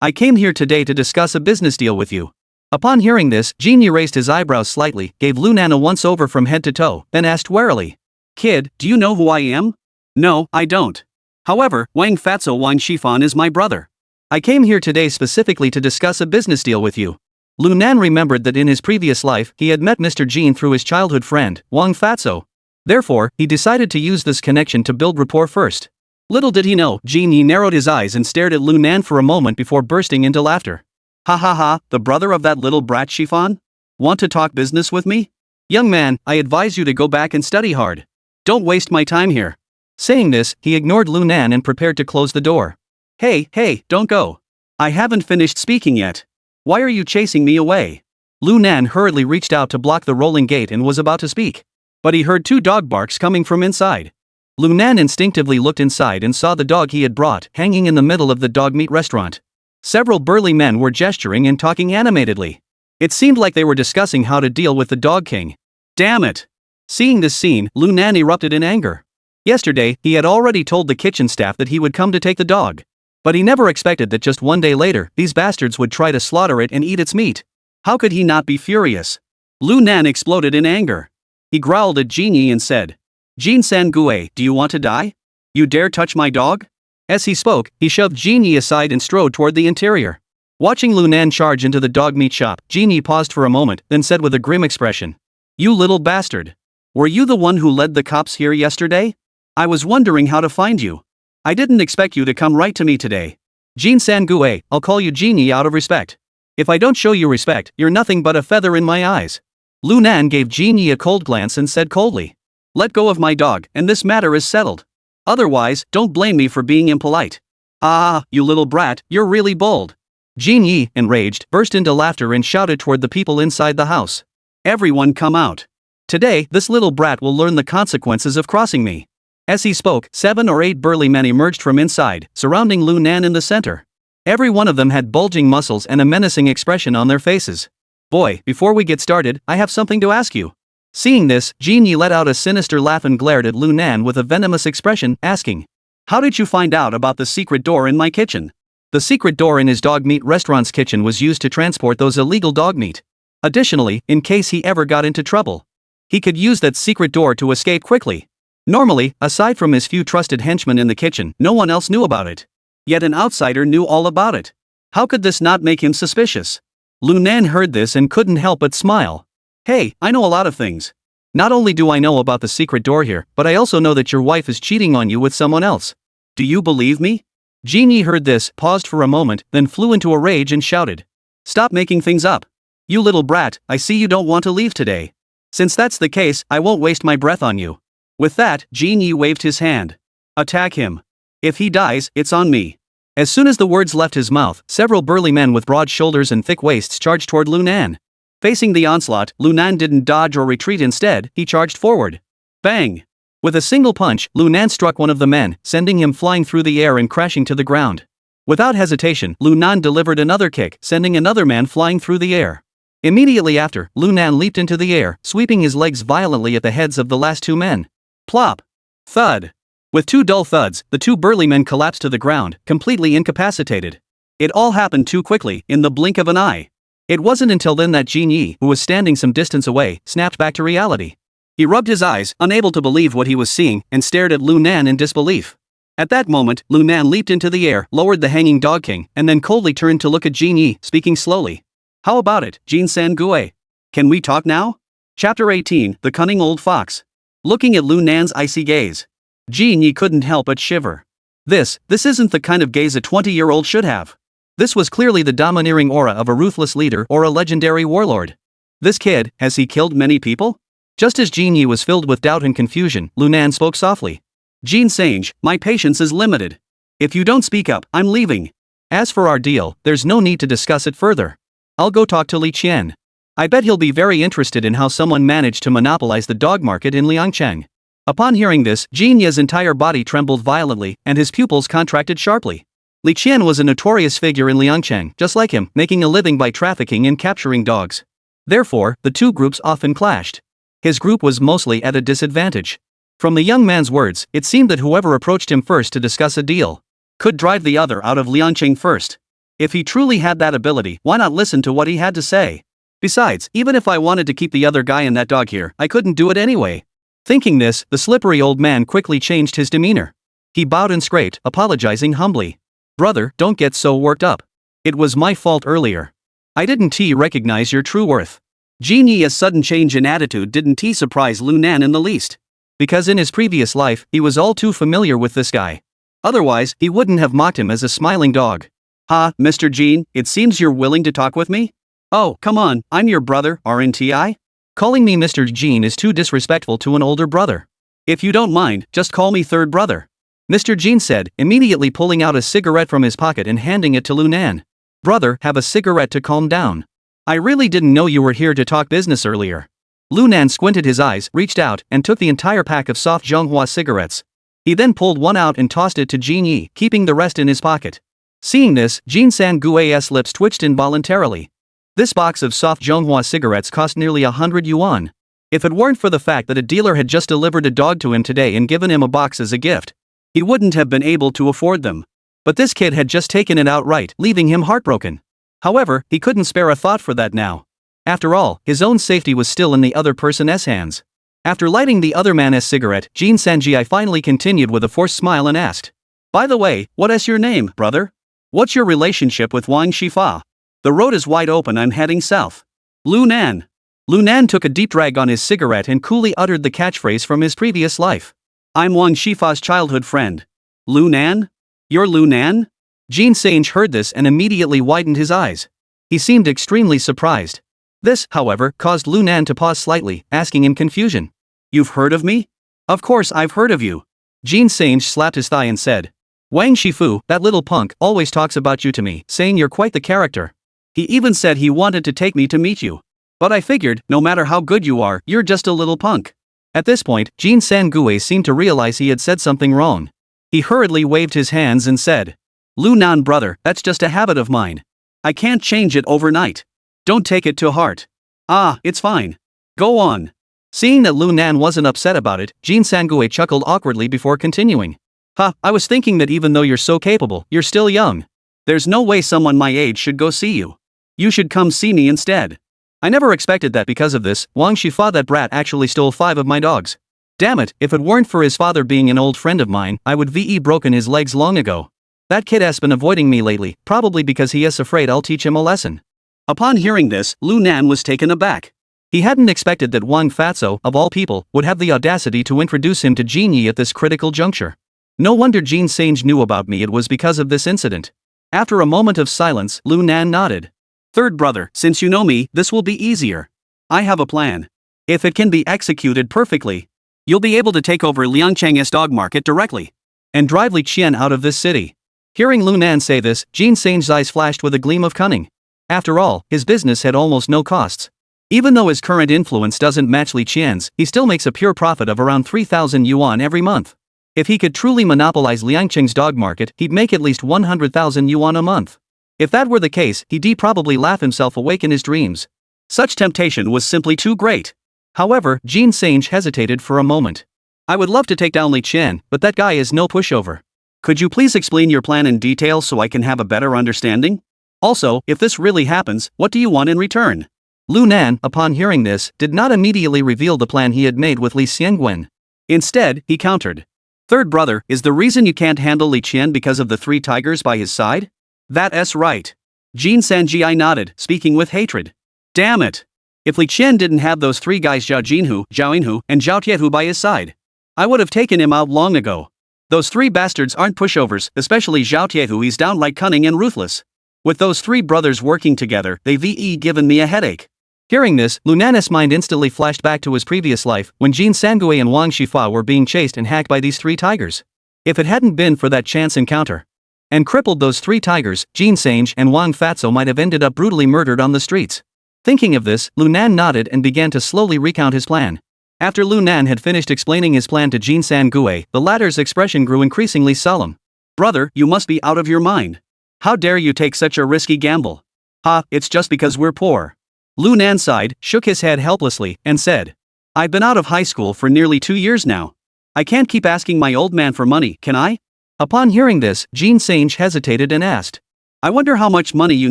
I came here today to discuss a business deal with you. Upon hearing this, Genie raised his eyebrows slightly, gave Lunan a once-over from head to toe, then asked warily. Kid, do you know who I am? No, I don't. However, Wang Fatso Wang Shifan is my brother. I came here today specifically to discuss a business deal with you. Lunan remembered that in his previous life, he had met Mr. Jean through his childhood friend, Wang Fatso. Therefore, he decided to use this connection to build rapport first. Little did he know, Genie narrowed his eyes and stared at Lunan for a moment before bursting into laughter. Ha ha ha, the brother of that little brat Shifan? Want to talk business with me? Young man, I advise you to go back and study hard. Don't waste my time here. Saying this, he ignored Lunan and prepared to close the door. Hey, don't go. I haven't finished speaking yet. Why are you chasing me away? Lunan hurriedly reached out to block the rolling gate and was about to speak. But he heard 2 dog barks coming from inside. Lunan instinctively looked inside and saw the dog he had brought hanging in the middle of the dog meat restaurant. Several burly men were gesturing and talking animatedly. It seemed like they were discussing how to deal with the Dog King. Damn it! Seeing this scene, Lunan erupted in anger. Yesterday, he had already told the kitchen staff that he would come to take the dog. But he never expected that just one day later, these bastards would try to slaughter it and eat its meat. How could he not be furious? Lunan exploded in anger. He growled at Genie and said, Jin San Gue, do you want to die? You dare touch my dog? As he spoke, he shoved Genie aside and strode toward the interior. Watching Lunan charge into the dog meat shop, Genie paused for a moment, then said with a grim expression. You little bastard. Were you the one who led the cops here yesterday? I was wondering how to find you. I didn't expect you to come right to me today. Jin San Gue, I'll call you Genie out of respect. If I don't show you respect, you're nothing but a feather in my eyes. Lunan gave Genie a cold glance and said coldly. Let go of my dog, and this matter is settled. Otherwise, don't blame me for being impolite. Ah, you little brat, you're really bold. Genie, enraged, burst into laughter and shouted toward the people inside the house. Everyone come out. Today, this little brat will learn the consequences of crossing me. As he spoke, 7 or 8 burly men emerged from inside, surrounding Lunan in the center. Every one of them had bulging muscles and a menacing expression on their faces. Boy, before we get started, I have something to ask you. Seeing this, Genie let out a sinister laugh and glared at Lunan with a venomous expression, asking, How did you find out about the secret door in my kitchen? The secret door in his dog meat restaurant's kitchen was used to transport those illegal dog meat. Additionally, in case he ever got into trouble, he could use that secret door to escape quickly. Normally, aside from his few trusted henchmen in the kitchen, no one else knew about it. Yet an outsider knew all about it. How could this not make him suspicious? Lunan heard this and couldn't help but smile. Hey, I know a lot of things. Not only do I know about the secret door here, but I also know that your wife is cheating on you with someone else. Do you believe me? Genie heard this, paused for a moment, then flew into a rage and shouted. Stop making things up. You little brat, I see you don't want to leave today. Since that's the case, I won't waste my breath on you. With that, Jin Yi waved his hand. Attack him. If he dies, it's on me. As soon as the words left his mouth, several burly men with broad shoulders and thick waists charged toward Lu Nan. Facing the onslaught, Lu Nan didn't dodge or retreat, instead, he charged forward. Bang! With a single punch, Lu Nan struck one of the men, sending him flying through the air and crashing to the ground. Without hesitation, Lu Nan delivered another kick, sending another man flying through the air. Immediately after, Lu Nan leaped into the air, sweeping his legs violently at the heads of the last two men. Plop! Thud! With two dull thuds, the two burly men collapsed to the ground, completely incapacitated. It all happened too quickly, in the blink of an eye. It wasn't until then that Jin Yi, who was standing some distance away, snapped back to reality. He rubbed his eyes, unable to believe what he was seeing, and stared at Lu Nan in disbelief. At that moment, Lu Nan leaped into the air, lowered the hanging Dog King, and then coldly turned to look at Jin Yi, speaking slowly. How about it, Jin San-gue? Can we talk now? Chapter 18, The Cunning Old Fox. Looking at Lu Nan's icy gaze, Jin Yi couldn't help but shiver. This isn't the kind of gaze a 20-year-old should have. This was clearly the domineering aura of a ruthless leader or a legendary warlord. This kid, has he killed many people? Just as Jin Yi was filled with doubt and confusion, Lu Nan spoke softly. Jin Sange, my patience is limited. If you don't speak up, I'm leaving. As for our deal, there's no need to discuss it further. I'll go talk to Li Qian. I bet he'll be very interested in how someone managed to monopolize the dog market in Liangcheng. Upon hearing this, Jin Yi's entire body trembled violently, and his pupils contracted sharply. Li Qian was a notorious figure in Liangcheng, just like him, making a living by trafficking and capturing dogs. Therefore, the two groups often clashed. His group was mostly at a disadvantage. From the young man's words, it seemed that whoever approached him first to discuss a deal could drive the other out of Liangcheng first. If he truly had that ability, why not listen to what he had to say? Besides, even if I wanted to keep the other guy and that dog here, I couldn't do it anyway. Thinking this, the slippery old man quickly changed his demeanor. He bowed and scraped, apologizing humbly. Brother, don't get so worked up. It was my fault earlier. I didn't recognize your true worth. Jin Yi's sudden change in attitude didn't surprise Lu Nan in the least. Because in his previous life, he was all too familiar with this guy. Otherwise, he wouldn't have mocked him as a smiling dog. Ha, Mr. Jin, it seems you're willing to talk with me? Oh, come on, I'm your brother, aren't I? Calling me Mr. Jin is too disrespectful to an older brother. If you don't mind, just call me third brother. Mr. Jin said, immediately pulling out a cigarette from his pocket and handing it to Lu Nan. Brother, have a cigarette to calm down. I really didn't know you were here to talk business earlier. Lu Nan squinted his eyes, reached out, and took the entire pack of soft Zhonghua cigarettes. He then pulled one out and tossed it to Jin Yi, keeping the rest in his pocket. Seeing this, Jin San-gue's lips twitched involuntarily. This box of soft Zhonghua cigarettes cost nearly 100 yuan. If it weren't for the fact that a dealer had just delivered a dog to him today and given him a box as a gift, he wouldn't have been able to afford them. But this kid had just taken it outright, leaving him heartbroken. However, he couldn't spare a thought for that now. After all, his own safety was still in the other person's hands. After lighting the other man's cigarette, Jin Sanji finally continued with a forced smile and asked, by the way, what is your name, brother? What's your relationship with Wang Shifa? The road is wide open, I'm heading south. Lu Nan. Lu Nan took a deep drag on his cigarette and coolly uttered the catchphrase from his previous life. I'm Wang Shifa's childhood friend. Lu Nan? You're Lu Nan? Jin Sange heard this and immediately widened his eyes. He seemed extremely surprised. This, however, caused Lu Nan to pause slightly, asking in confusion. You've heard of me? Of course I've heard of you. Jin Sange slapped his thigh and said. Wang Shifu, that little punk, always talks about you to me, saying you're quite the character. He even said he wanted to take me to meet you. But I figured, no matter how good you are, you're just a little punk. At this point, Jin San-gue seemed to realize he had said something wrong. He hurriedly waved his hands and said. Lu Nan brother, that's just a habit of mine. I can't change it overnight. Don't take it to heart. Ah, it's fine. Go on. Seeing that Lu Nan wasn't upset about it, Jin San-gue chuckled awkwardly before continuing. Ha, I was thinking that even though you're so capable, you're still young. There's no way someone my age should go see you. You should come see me instead. I never expected that because of this, Wang Shifa that brat actually stole 5 of my dogs. Damn it, if it weren't for his father being an old friend of mine, I would broken his legs long ago. That kid has been avoiding me lately, probably because he is afraid I'll teach him a lesson. Upon hearing this, Lu Nan was taken aback. He hadn't expected that Wang Fatso, of all people, would have the audacity to introduce him to Jin Yi at this critical juncture. No wonder Jin Sange knew about me, it was because of this incident. After a moment of silence, Lu Nan nodded. Third brother, since you know me, this will be easier. I have a plan. If it can be executed perfectly, you'll be able to take over Liangchang's dog market directly and drive Li Qian out of this city. Hearing Lu Nan say this, Jin Sange's eyes flashed with a gleam of cunning. After all, his business had almost no costs. Even though his current influence doesn't match Li Qian's, he still makes a pure profit of around 3,000 yuan every month. If he could truly monopolize Liangcheng's dog market, he'd make at least 100,000 yuan a month. If that were the case, he'd probably laugh himself awake in his dreams. Such temptation was simply too great. However, Jin Sange hesitated for a moment. I would love to take down Li Qian, but that guy is no pushover. Could you please explain your plan in detail so I can have a better understanding? Also, if this really happens, what do you want in return? Lu Nan, upon hearing this, did not immediately reveal the plan he had made with Li Xiangwen. Instead, he countered. Third brother, is the reason you can't handle Li Qian because of the 3 tigers by his side? That's right. Jin Sanji nodded, speaking with hatred. Damn it! If Li Qian didn't have those 3 guys Zhao Jinhu, Zhao Yinhu, and Zhao Tiethu by his side, I would have taken him out long ago. Those 3 bastards aren't pushovers, especially Zhao Tiethu. He's downright cunning and ruthless. With those 3 brothers working together, they've given me a headache. Hearing this, Lu Nan's mind instantly flashed back to his previous life, when Jin Sangui and Wang Shifua were being chased and hacked by these 3 tigers. If it hadn't been for that chance encounter and crippled those 3 tigers, Jin Sange and Wang Fatso might have ended up brutally murdered on the streets. Thinking of this, Lu Nan nodded and began to slowly recount his plan. After Lu Nan had finished explaining his plan to Jin Sangui, the latter's expression grew increasingly solemn. Brother, you must be out of your mind. How dare you take such a risky gamble? Ha, it's just because we're poor. Lu Nan sighed, shook his head helplessly, and said, I've been out of high school for nearly 2 years now. I can't keep asking my old man for money, can I? Upon hearing this, Jin Sange hesitated and asked, I wonder how much money you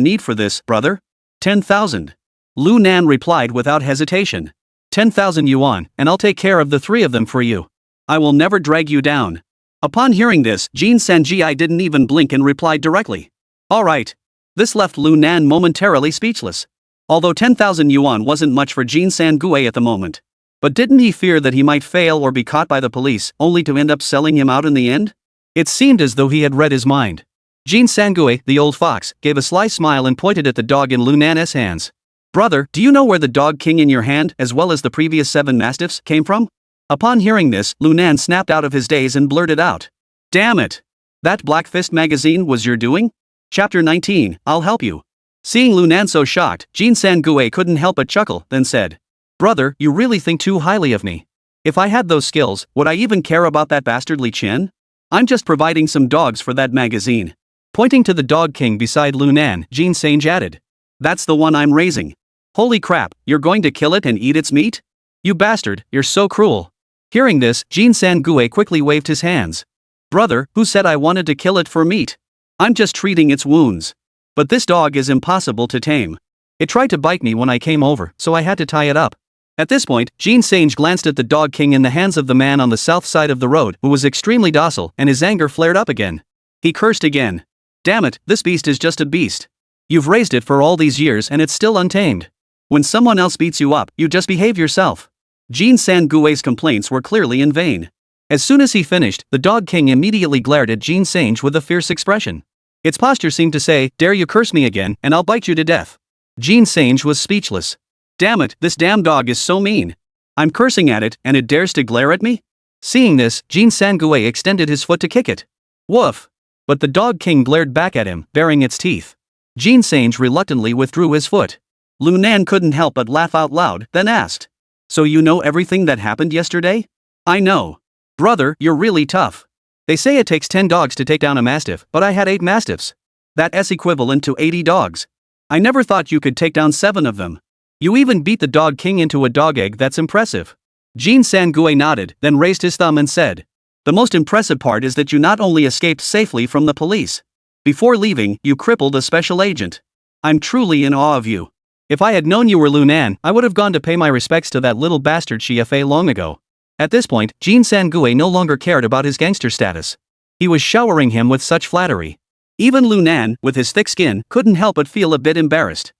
need for this, brother? 10,000. Lu Nan replied without hesitation. 10,000 yuan, and I'll take care of the 3 of them for you. I will never drag you down. Upon hearing this, Jin Sanji didn't even blink and replied directly. All right. This left Lu Nan momentarily speechless. Although 10,000 yuan wasn't much for Jin Sangui at the moment. But didn't he fear that he might fail or be caught by the police, only to end up selling him out in the end? It seemed as though he had read his mind. Jin Sangui, the old fox, gave a sly smile and pointed at the dog in Lu Nan's hands. Brother, do you know where the dog king in your hand, as well as the previous 7 mastiffs, came from? Upon hearing this, Lu Nan snapped out of his daze and blurted out. Damn it! That Black Fist magazine was your doing? Chapter 19, I'll help you. Seeing Lu Nan so shocked, Jin Sangui couldn't help but chuckle, then said, Brother, you really think too highly of me. If I had those skills, would I even care about that bastard Li Qian? I'm just providing some dogs for that magazine. Pointing to the dog king beside Lu Nan, Jin Sange added. That's the one I'm raising. Holy crap, you're going to kill it and eat its meat? You bastard, you're so cruel. Hearing this, Jin Sangui quickly waved his hands. Brother, who said I wanted to kill it for meat? I'm just treating its wounds. But this dog is impossible to tame. It tried to bite me when I came over, so I had to tie it up. At this point, Jin Sange glanced at the dog king in the hands of the man on the south side of the road, who was extremely docile, and his anger flared up again. He cursed again. Damn it, this beast is just a beast. You've raised it for all these years and it's still untamed. When someone else beats you up, you just behave yourself. Jin Sangui's complaints were clearly in vain. As soon as he finished, the dog king immediately glared at Jin Sange with a fierce expression. Its posture seemed to say, dare you curse me again, and I'll bite you to death. Jin Sange was speechless. Damn it, this damn dog is so mean. I'm cursing at it, and it dares to glare at me? Seeing this, Jin Sangui extended his foot to kick it. Woof! But the dog king glared back at him, baring its teeth. Jin Sange reluctantly withdrew his foot. Lu Nan couldn't help but laugh out loud, then asked. So you know everything that happened yesterday? I know. Brother, you're really tough. They say it takes 10 dogs to take down a mastiff, but I had 8 mastiffs. That's equivalent to 80 dogs. I never thought you could take down 7 of them. You even beat the dog king into a dog egg. That's impressive. Jin Sangui nodded, then raised his thumb and said. The most impressive part is that you not only escaped safely from the police. Before leaving, you crippled a special agent. I'm truly in awe of you. If I had known you were Lu Nan, I would have gone to pay my respects to that little bastard Xie long ago. At this point, Jin Sangui no longer cared about his gangster status. He was showering him with such flattery. Even Lu Nan, with his thick skin, couldn't help but feel a bit embarrassed.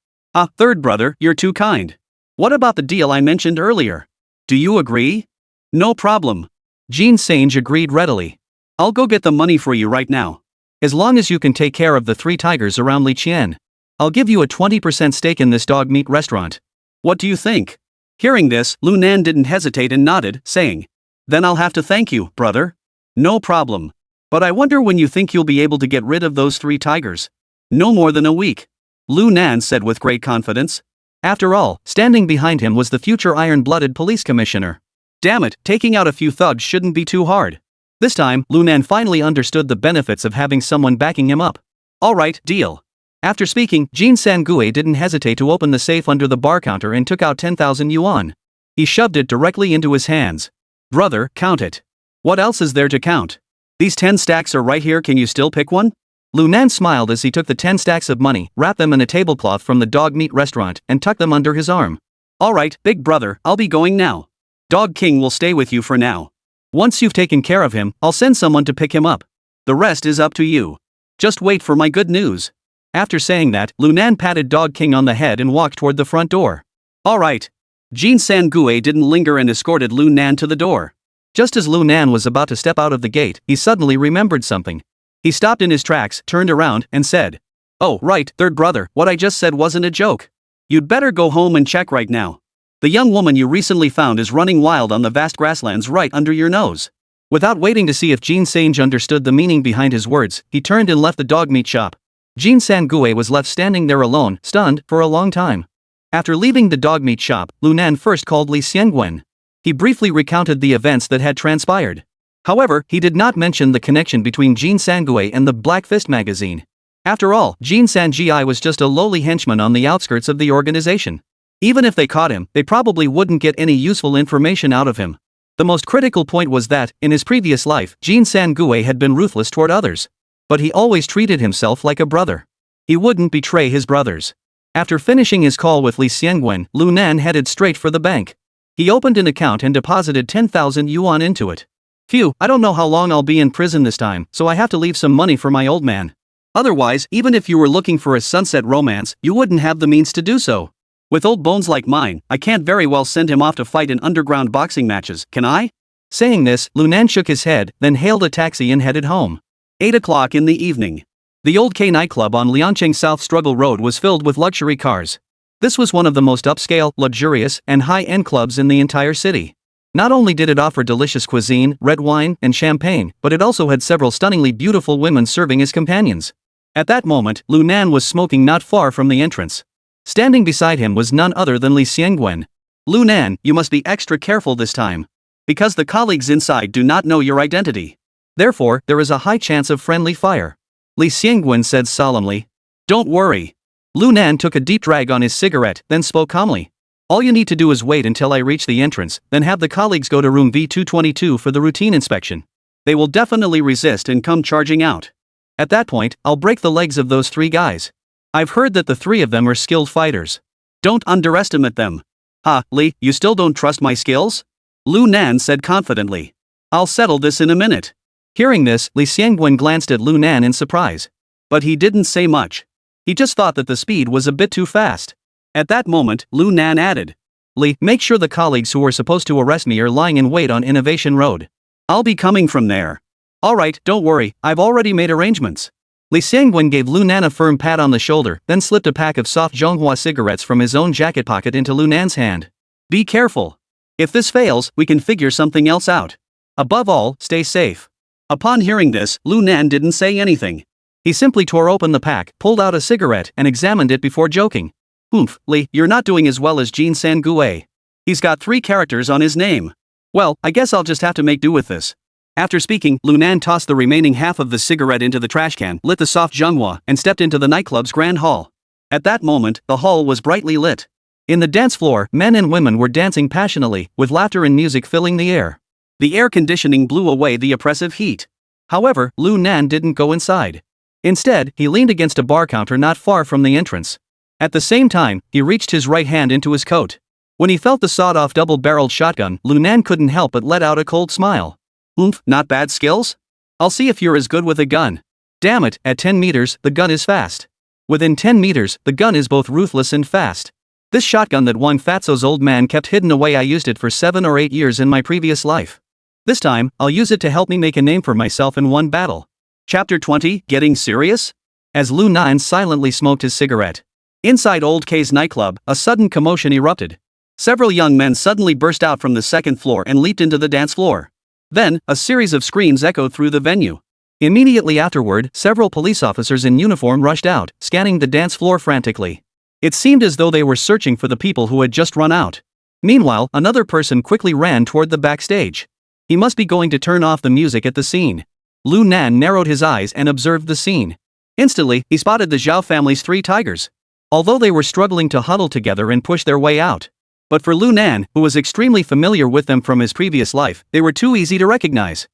Third brother, you're too kind. What about the deal I mentioned earlier? Do you agree? No problem. Jin Sange agreed readily. I'll go get the money for you right now. As long as you can take care of the 3 tigers around Li Qian. I'll give you a 20% stake in this dog meat restaurant. What do you think? Hearing this, Lu Nan didn't hesitate and nodded, saying, Then I'll have to thank you, brother. No problem. But I wonder when you think you'll be able to get rid of those 3 tigers. No more than a week. Lu Nan said with great confidence. After all, standing behind him was the future iron-blooded police commissioner. Damn it, taking out a few thugs shouldn't be too hard. This time, Lu Nan finally understood the benefits of having someone backing him up. Alright, deal. After speaking, Jin Sang-gue didn't hesitate to open the safe under the bar counter and took out 10,000 yuan. He shoved it directly into his hands. Brother, count it. What else is there to count? These 10 stacks are right here, can you still pick one? Lu Nan smiled as he took the 10 stacks of money, wrapped them in a tablecloth from the dog meat restaurant, and tucked them under his arm. Alright, big brother, I'll be going now. Dog King will stay with you for now. Once you've taken care of him, I'll send someone to pick him up. The rest is up to you. Just wait for my good news. After saying that, Lu Nan patted Dog King on the head and walked toward the front door. Alright. Jin Sang-gue didn't linger and escorted Lu Nan to the door. Just as Lu Nan was about to step out of the gate, he suddenly remembered something. He stopped in his tracks, turned around, and said, Oh, right, third brother, what I just said wasn't a joke. You'd better go home and check right now. The young woman you recently found is running wild on the vast grasslands right under your nose. Without waiting to see if Jin Sang understood the meaning behind his words, he turned and left the dog meat shop. Jin Sang-gue was left standing there alone, stunned, for a long time. After leaving the dog meat shop, Lu Nan first called Li Xiangwen. He briefly recounted the events that had transpired. However, he did not mention the connection between Jin Sang-gue and the Black Fist magazine. After all, Jin Sang-gi was just a lowly henchman on the outskirts of the organization. Even if they caught him, they probably wouldn't get any useful information out of him. The most critical point was that, in his previous life, Jin Sang-gue had been ruthless toward others. But he always treated himself like a brother. He wouldn't betray his brothers. After finishing his call with Li Xiangwen, Lu Nan headed straight for the bank. He opened an account and deposited 10,000 yuan into it. Phew, I don't know how long I'll be in prison this time, so I have to leave some money for my old man. Otherwise, even if you were looking for a sunset romance, you wouldn't have the means to do so. With old bones like mine, I can't very well send him off to fight in underground boxing matches, can I? Saying this, Lu Nan shook his head, then hailed a taxi and headed home. 8 o'clock in the evening. The Old K nightclub on Liancheng South Struggle Road was filled with luxury cars. This was one of the most upscale, luxurious, and high-end clubs in the entire city. Not only did it offer delicious cuisine, red wine, and champagne, but it also had several stunningly beautiful women serving as companions. At that moment, Lu Nan was smoking not far from the entrance. Standing beside him was none other than Li Xiangwen. Lu Nan, you must be extra careful this time. Because the colleagues inside do not know your identity. Therefore, there is a high chance of friendly fire. Li Xiangwen said solemnly. Don't worry. Lu Nan took a deep drag on his cigarette, then spoke calmly. All you need to do is wait until I reach the entrance, then have the colleagues go to room V222 for the routine inspection. They will definitely resist and come charging out. At that point, I'll break the legs of those 3 guys. I've heard that the 3 of them are skilled fighters. Don't underestimate them. Ha, Li, you still don't trust my skills? Lu Nan said confidently. I'll settle this in a minute. Hearing this, Li Xiangwen glanced at Lu Nan in surprise. But he didn't say much. He just thought that the speed was a bit too fast. At that moment, Lu Nan added. Li, make sure the colleagues who are supposed to arrest me are lying in wait on Innovation Road. I'll be coming from there. Alright, don't worry, I've already made arrangements. Li Xiangwen gave Lu Nan a firm pat on the shoulder, then slipped a pack of soft Zhonghua cigarettes from his own jacket pocket into Lu Nan's hand. Be careful. If this fails, we can figure something else out. Above all, stay safe. Upon hearing this, Lu Nan didn't say anything. He simply tore open the pack, pulled out a cigarette, and examined it before joking. Oomph, Li, you're not doing as well as Jin Sang-gue. He's got 3 characters on his name. Well, I guess I'll just have to make do with this. After speaking, Lu Nan tossed the remaining half of the cigarette into the trash can, lit the soft Zhonghua, and stepped into the nightclub's grand hall. At that moment, the hall was brightly lit. In the dance floor, men and women were dancing passionately, with laughter and music filling the air. The air conditioning blew away the oppressive heat. However, Lu Nan didn't go inside. Instead, he leaned against a bar counter not far from the entrance. At the same time, he reached his right hand into his coat. When he felt the sawed-off double-barreled shotgun, Lu Nan couldn't help but let out a cold smile. Oomph, not bad skills? I'll see if you're as good with a gun. Damn it, at 10 meters, the gun is fast. Within 10 meters, the gun is both ruthless and fast. This shotgun that Wang Fatso's old man kept hidden away, I used it for 7 or 8 years in my previous life. This time, I'll use it to help me make a name for myself in one battle. Chapter 20, Getting Serious? As Lu Nan silently smoked his cigarette, Inside Old K's nightclub, a sudden commotion erupted. Several young men suddenly burst out from the second floor and leaped into the dance floor. Then, a series of screams echoed through the venue. Immediately afterward, several police officers in uniform rushed out, scanning the dance floor frantically. It seemed as though they were searching for the people who had just run out. Meanwhile, another person quickly ran toward the backstage. He must be going to turn off the music at the scene. Lu Nan narrowed his eyes and observed the scene. Instantly, he spotted the Zhao family's 3 tigers. Although they were struggling to huddle together and push their way out. But for Lu Nan, who was extremely familiar with them from his previous life, they were too easy to recognize.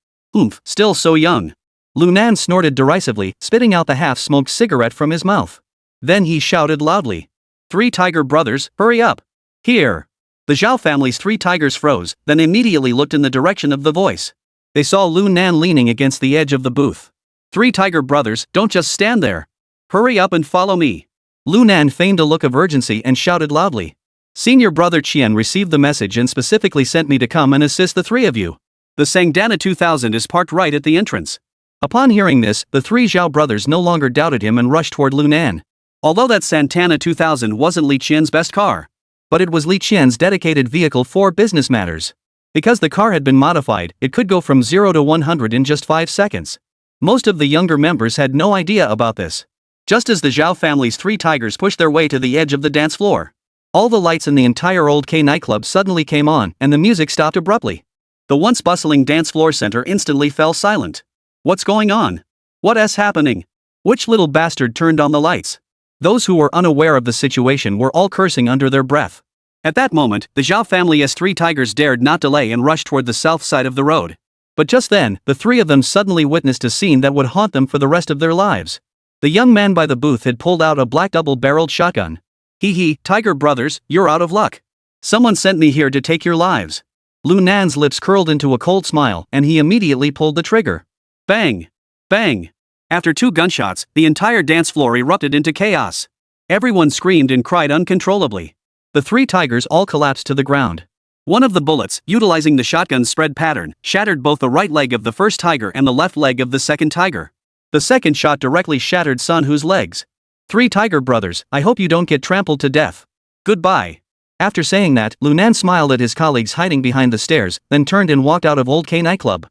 Still so young. Lu Nan snorted derisively, spitting out the half-smoked cigarette from his mouth. Then he shouted loudly. 3 tiger brothers, hurry up! Here! The Zhao family's 3 tigers froze, then immediately looked in the direction of the voice. They saw Lu Nan leaning against the edge of the booth. 3 tiger brothers, don't just stand there. Hurry up and follow me. Lu Nan feigned a look of urgency and shouted loudly. Senior brother Qian received the message and specifically sent me to come and assist the 3 of you. The Sangdana 2000 is parked right at the entrance. Upon hearing this, the 3 Zhao brothers no longer doubted him and rushed toward Lu Nan. Although that Santana 2000 wasn't Li Qian's best car. But it was Li Qian's dedicated vehicle for business matters. Because the car had been modified, it could go from 0 to 100 in just 5 seconds. Most of the younger members had no idea about this. Just as the Zhao family's 3 tigers pushed their way to the edge of the dance floor, all the lights in the entire Old K nightclub suddenly came on and the music stopped abruptly. The once bustling dance floor center instantly fell silent. What's going on? What's happening? Which little bastard turned on the lights? Those who were unaware of the situation were all cursing under their breath. At that moment, the Zhao family's 3 tigers dared not delay and rushed toward the south side of the road. But just then, the 3 of them suddenly witnessed a scene that would haunt them for the rest of their lives. The young man by the booth had pulled out a black double-barreled shotgun. Hee, tiger brothers, you're out of luck. Someone sent me here to take your lives. Lu Nan's lips curled into a cold smile and he immediately pulled the trigger. Bang! Bang! After 2 gunshots, the entire dance floor erupted into chaos. Everyone screamed and cried uncontrollably. The 3 tigers all collapsed to the ground. One of the bullets, utilizing the shotgun's spread pattern, shattered both the right leg of the first tiger and the left leg of the second tiger. The second shot directly shattered Sun Hu's legs. 3 tiger brothers, I hope you don't get trampled to death. Goodbye. After saying that, Lu Nan smiled at his colleagues hiding behind the stairs, then turned and walked out of Old K nightclub.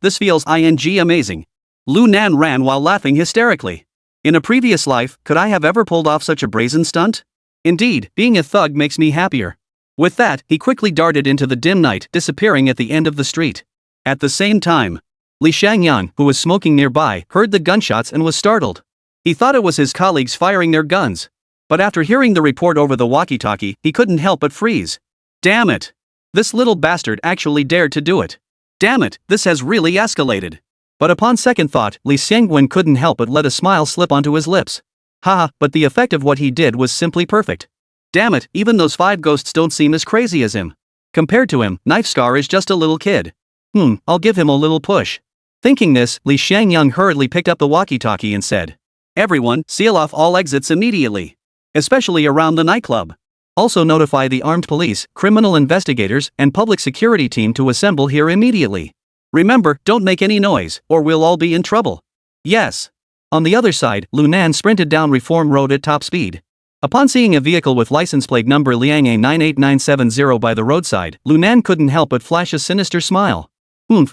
This feels amazing. Lu Nan ran while laughing hysterically. In a previous life, could I have ever pulled off such a brazen stunt? Indeed, being a thug makes me happier. With that, he quickly darted into the dim night, disappearing at the end of the street. At the same time, Li Shangyan, who was smoking nearby, heard the gunshots and was startled. He thought it was his colleagues firing their guns. But after hearing the report over the walkie-talkie, he couldn't help but freeze. Damn it! This little bastard actually dared to do it. Damn it, this has really escalated. But upon second thought, Li Xiangwen couldn't help but let a smile slip onto his lips. But the effect of what he did was simply perfect. Damn it, even those 5 ghosts don't seem as crazy as him. Compared to him, Knife Scar is just a little kid. I'll give him a little push. Thinking this, Li Xiangyang hurriedly picked up the walkie-talkie and said, Everyone, seal off all exits immediately. Especially around the nightclub. Also notify the armed police, criminal investigators, and public security team to assemble here immediately. Remember, don't make any noise, or we'll all be in trouble. Yes. On the other side, Lu Nan sprinted down Reform Road at top speed. Upon seeing a vehicle with license plate number Liang A98970 by the roadside, Lu Nan couldn't help but flash a sinister smile.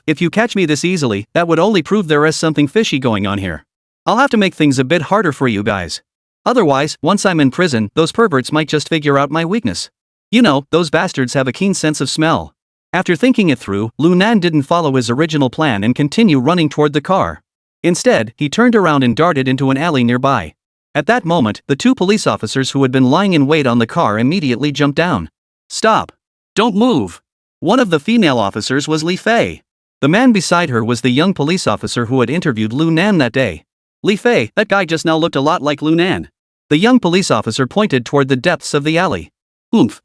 If you catch me this easily, that would only prove there is something fishy going on here. I'll have to make things a bit harder for you guys. Otherwise, once I'm in prison, those perverts might just figure out my weakness. You know, those bastards have a keen sense of smell. After thinking it through, Lu Nan didn't follow his original plan and continue running toward the car. Instead, he turned around and darted into an alley nearby. At that moment, the 2 police officers who had been lying in wait on the car immediately jumped down. Stop! Don't move! One of the female officers was Li Fei. The man beside her was the young police officer who had interviewed Lu Nan that day. Li Fei, that guy just now looked a lot like Lu Nan. The young police officer pointed toward the depths of the alley.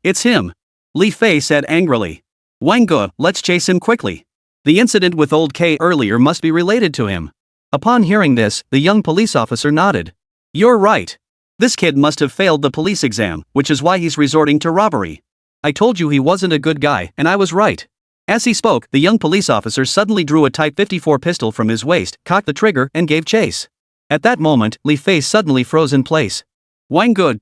It's him. Li Fei said angrily. Wang Ge, let's chase him quickly. The incident with Old K earlier must be related to him. Upon hearing this, the young police officer nodded. You're right. This kid must have failed the police exam, which is why he's resorting to robbery. I told you he wasn't a good guy, and I was right. As he spoke, the young police officer suddenly drew a Type 54 pistol from his waist, cocked the trigger, and gave chase. At that moment, Li Fei suddenly froze in place. Wang good,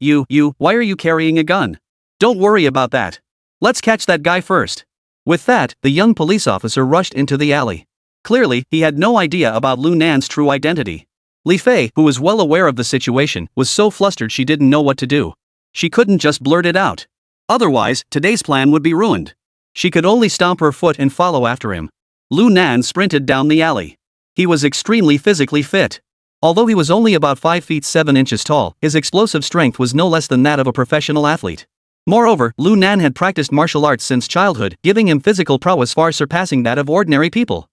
why are you carrying a gun? Don't worry about that. Let's catch that guy first. With that, the young police officer rushed into the alley. Clearly, he had no idea about Lu Nan's true identity. Li Fei, who was well aware of the situation, was so flustered she didn't know what to do. She couldn't just blurt it out. Otherwise, today's plan would be ruined. She could only stomp her foot and follow after him. Lu Nan sprinted down the alley. He was extremely physically fit. Although he was only about 5 feet 7 inches tall, his explosive strength was no less than that of a professional athlete. Moreover, Lu Nan had practiced martial arts since childhood, giving him physical prowess far surpassing that of ordinary people.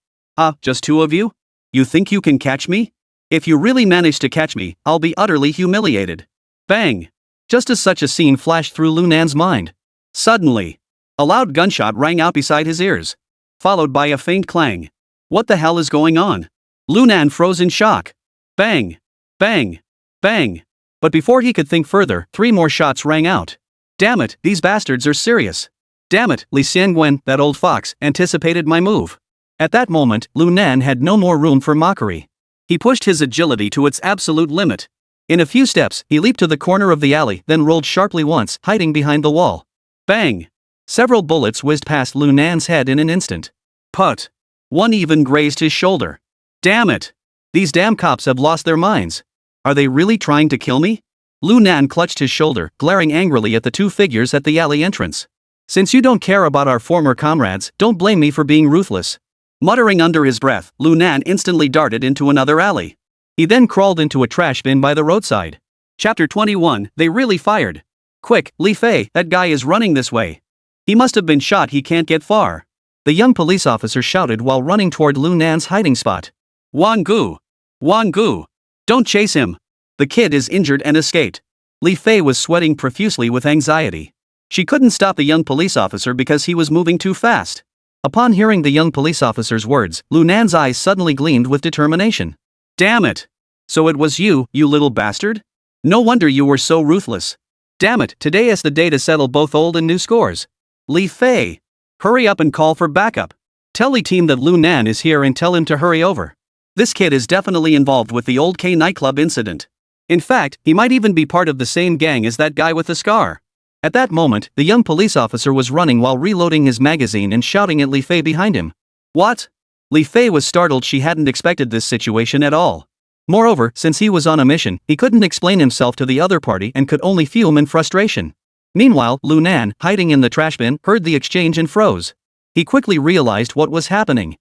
Just two of you? You think you can catch me? If you really manage to catch me, I'll be utterly humiliated. Bang! Just as such a scene flashed through Lu Nan's mind. Suddenly, a loud gunshot rang out beside his ears, followed by a faint clang. What the hell is going on? Lu Nan froze in shock. Bang! Bang! Bang! But before he could think further, 3 more shots rang out. Damn it, these bastards are serious. Damn it, Li Xiangwen, that old fox, anticipated my move. At that moment, Lu Nan had no more room for mockery. He pushed his agility to its absolute limit. In a few steps, he leaped to the corner of the alley, then rolled sharply once, hiding behind the wall. Bang! Several bullets whizzed past Lu Nan's head in an instant. Put! One even grazed his shoulder. Damn it! These damn cops have lost their minds. Are they really trying to kill me? Lu Nan clutched his shoulder, glaring angrily at the 2 figures at the alley entrance. Since you don't care about our former comrades, don't blame me for being ruthless. Muttering under his breath, Lu Nan instantly darted into another alley. He then crawled into a trash bin by the roadside. Chapter 21, They really fired. Quick, Li Fei, that guy is running this way. He must have been shot, he can't get far. The young police officer shouted while running toward Lu Nan's hiding spot. Wang Gu! Wang Gu! Don't chase him! The kid is injured and escaped. Li Fei was sweating profusely with anxiety. She couldn't stop the young police officer because he was moving too fast. Upon hearing the young police officer's words, Lu Nan's eyes suddenly gleamed with determination. Damn it! So it was you, you little bastard? No wonder you were so ruthless. Damn it, today is the day to settle both old and new scores. Li Fei! Hurry up and call for backup. Tell the team that Lu Nan is here and tell him to hurry over. This kid is definitely involved with the old K nightclub incident. In fact, he might even be part of the same gang as that guy with the scar. At that moment, the young police officer was running while reloading his magazine and shouting at Li Fei behind him. What? Li Fei was startled. She hadn't expected this situation at all. Moreover, since he was on a mission, he couldn't explain himself to the other party and could only fume in frustration. Meanwhile, Lu Nan, hiding in the trash bin, heard the exchange and froze. He quickly realized what was happening.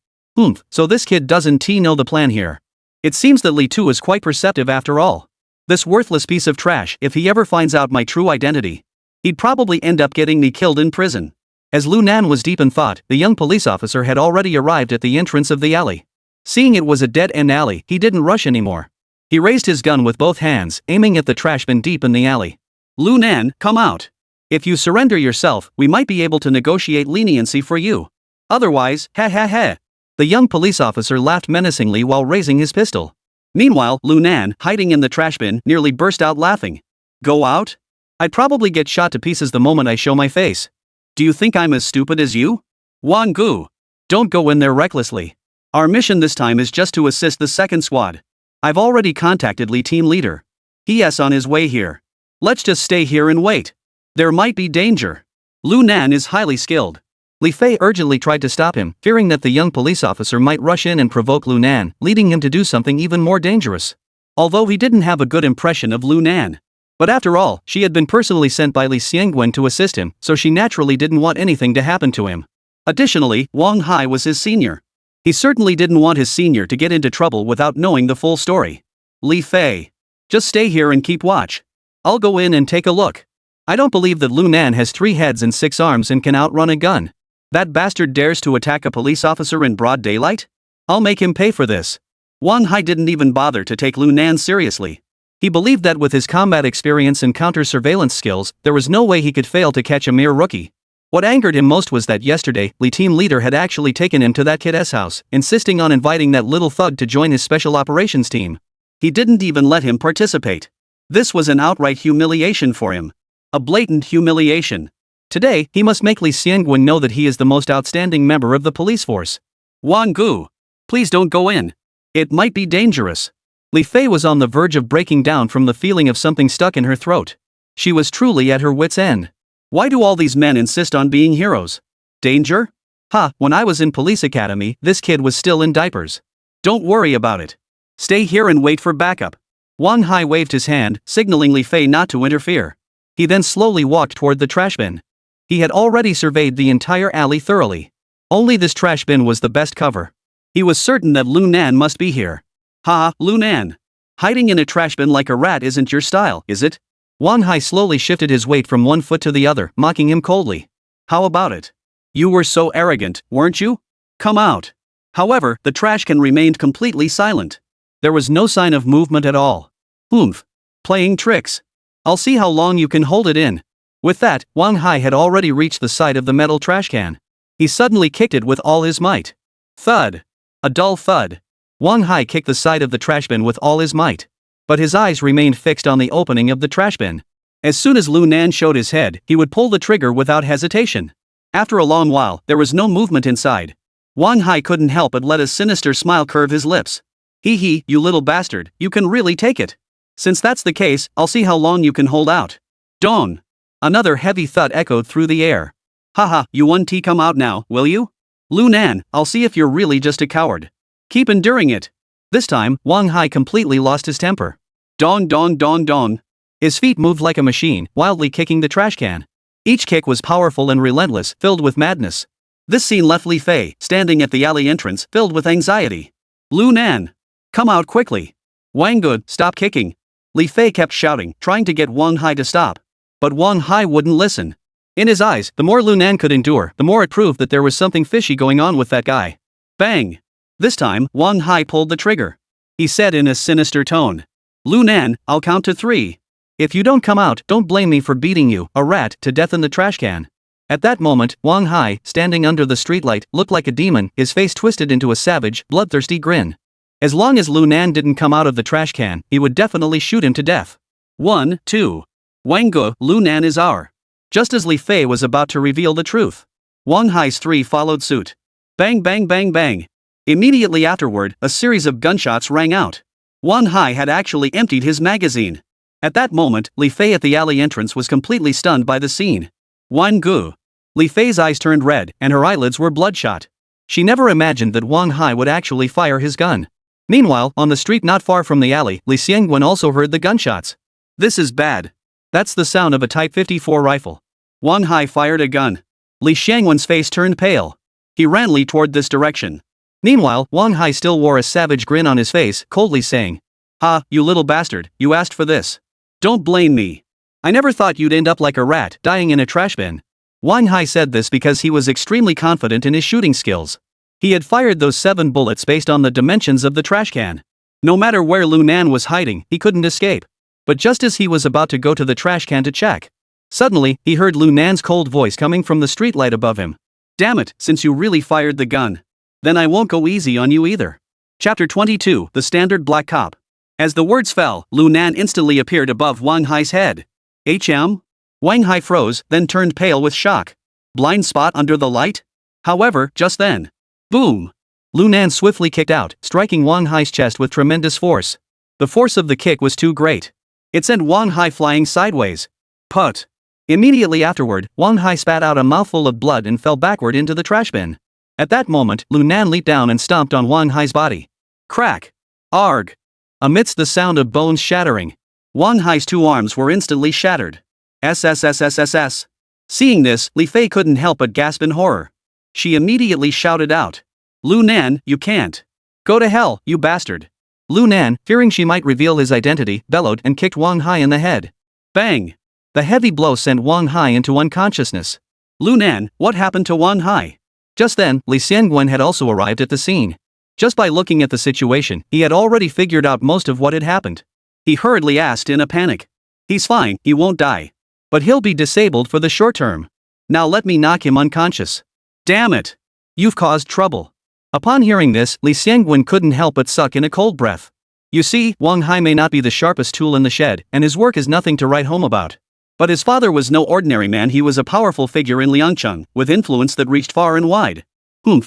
So this kid doesn't know the plan here. It seems that Li Tu is quite perceptive after all. This worthless piece of trash, if he ever finds out my true identity, he'd probably end up getting me killed in prison. As Lu Nan was deep in thought, the young police officer had already arrived at the entrance of the alley. Seeing it was a dead-end alley, he didn't rush anymore. He raised his gun with both hands, aiming at the trash bin deep in the alley. Lu Nan, come out. If you surrender yourself, we might be able to negotiate leniency for you. Otherwise, ha ha ha. The young police officer laughed menacingly while raising his pistol. Meanwhile, Lu Nan, hiding in the trash bin, nearly burst out laughing. Go out? I'd probably get shot to pieces the moment I show my face. Do you think I'm as stupid as you? Wang Gu! Don't go in there recklessly. Our mission this time is just to assist the second squad. I've already contacted Li team leader. He's on his way here. Let's just stay here and wait. There might be danger. Lu Nan is highly skilled. Li Fei urgently tried to stop him, fearing that the young police officer might rush in and provoke Lu Nan, leading him to do something even more dangerous. Although he didn't have a good impression of Lu Nan. But after all, she had been personally sent by Li Xiangwen to assist him, so she naturally didn't want anything to happen to him. Additionally, Wang Hai was his senior. He certainly didn't want his senior to get into trouble without knowing the full story. Li Fei. Just stay here and keep watch. I'll go in and take a look. I don't believe that Lu Nan has 3 heads and 6 arms and can outrun a gun. That bastard dares to attack a police officer in broad daylight? I'll make him pay for this. Wang Hai didn't even bother to take Lu Nan seriously. He believed that with his combat experience and counter-surveillance skills, there was no way he could fail to catch a mere rookie. What angered him most was that yesterday, Li team leader had actually taken him to that kid's house, insisting on inviting that little thug to join his special operations team. He didn't even let him participate. This was an outright humiliation for him. A blatant humiliation. Today, he must make Li Xiangwen know that he is the most outstanding member of the police force. Wang Gu, please don't go in. It might be dangerous. Li Fei was on the verge of breaking down from the feeling of something stuck in her throat. She was truly at her wit's end. Why do all these men insist on being heroes? Danger? Ha, when I was in police academy, this kid was still in diapers. Don't worry about it. Stay here and wait for backup. Wang Hai waved his hand, signaling Li Fei not to interfere. He then slowly walked toward the trash bin. He had already surveyed the entire alley thoroughly. Only this trash bin was the best cover. He was certain that Lu Nan must be here. Ha, Lu Nan. Hiding in a trash bin like a rat isn't your style, is it? Wang Hai slowly shifted his weight from one foot to the other, mocking him coldly. How about it? You were so arrogant, weren't you? Come out. However, the trash can remained completely silent. There was no sign of movement at all. Oomph. Playing tricks. I'll see how long you can hold it in. With that, Wang Hai had already reached the side of the metal trash can. He suddenly kicked it with all his might. Thud. A dull thud. Wang Hai kicked the side of the trash bin with all his might. But his eyes remained fixed on the opening of the trash bin. As soon as Lu Nan showed his head, he would pull the trigger without hesitation. After a long while, there was no movement inside. Wang Hai couldn't help but let a sinister smile curve his lips. Hee hee, you little bastard, you can really take it. Since that's the case, I'll see how long you can hold out. Dawn. Another heavy thud echoed through the air. Haha, you 1T come out now, will you? Lu Nan, I'll see if you're really just a coward. Keep enduring it. This time, Wang Hai completely lost his temper. Dong dong dong dong. His feet moved like a machine, wildly kicking the trash can. Each kick was powerful and relentless, filled with madness. This scene left Li Fei, standing at the alley entrance, filled with anxiety. Lu Nan. Come out quickly. Wang Good, stop kicking. Li Fei kept shouting, trying to get Wang Hai to stop. But Wang Hai wouldn't listen. In his eyes, the more Lu Nan could endure, the more it proved that there was something fishy going on with that guy. Bang! This time, Wang Hai pulled the trigger. He said in a sinister tone. Lu Nan, I'll count to 3. If you don't come out, don't blame me for beating you, a rat, to death in the trash can. At that moment, Wang Hai, standing under the streetlight, looked like a demon, his face twisted into a savage, bloodthirsty grin. As long as Lu Nan didn't come out of the trash can, he would definitely shoot him to death. 1, 2. Wang Gu, Lu Nan is our. Just as Li Fei was about to reveal the truth, Wang Hai's 3 followed suit. Bang bang bang bang. Immediately afterward, a series of gunshots rang out. Wang Hai had actually emptied his magazine. At that moment, Li Fei at the alley entrance was completely stunned by the scene. Wang Gu. Li Fei's eyes turned red, and her eyelids were bloodshot. She never imagined that Wang Hai would actually fire his gun. Meanwhile, on the street not far from the alley, Li Xiangwen also heard the gunshots. This is bad. That's the sound of a Type 54 rifle. Wang Hai fired a gun. Li Xiangwen's face turned pale. He ran Li toward this direction. Meanwhile, Wang Hai still wore a savage grin on his face, coldly saying, Ha, you little bastard, you asked for this. Don't blame me. I never thought you'd end up like a rat, dying in a trash bin. Wang Hai said this because he was extremely confident in his shooting skills. He had fired those 7 bullets based on the dimensions of the trash can. No matter where Lu Nan was hiding, he couldn't escape. But just as he was about to go to the trash can to check, suddenly, he heard Lu Nan's cold voice coming from the streetlight above him. Damn it, since you really fired the gun. Then I won't go easy on you either. Chapter 22, The Standard Black Cop. As the words fell, Lu Nan instantly appeared above Wang Hai's head. Wang Hai froze, then turned pale with shock. Blind spot under the light? However, just then. Boom! Lu Nan swiftly kicked out, striking Wang Hai's chest with tremendous force. The force of the kick was too great. It sent Wang Hai flying sideways. Put! Immediately afterward, Wang Hai spat out a mouthful of blood and fell backward into the trash bin. At that moment, Lu Nan leaped down and stomped on Wang Hai's body. Crack! Arg! Amidst the sound of bones shattering, Wang Hai's 2 arms were instantly shattered. SSSSSS. Seeing this, Li Fei couldn't help but gasp in horror. She immediately shouted out. Lu Nan, you can't. Go to hell, you bastard. Lu Nan, fearing she might reveal his identity, bellowed and kicked Wang Hai in the head. Bang! The heavy blow sent Wang Hai into unconsciousness. Lu Nan, what happened to Wang Hai? Just then, Li Xiangwen had also arrived at the scene. Just by looking at the situation, he had already figured out most of what had happened. He hurriedly asked in a panic. He's fine, he won't die. But he'll be disabled for the short term. Now let me knock him unconscious. Damn it! You've caused trouble. Upon hearing this, Li Xiangwen couldn't help but suck in a cold breath. You see, Wang Hai may not be the sharpest tool in the shed, and his work is nothing to write home about. But his father was no ordinary man. He was a powerful figure in Liangcheng, with influence that reached far and wide.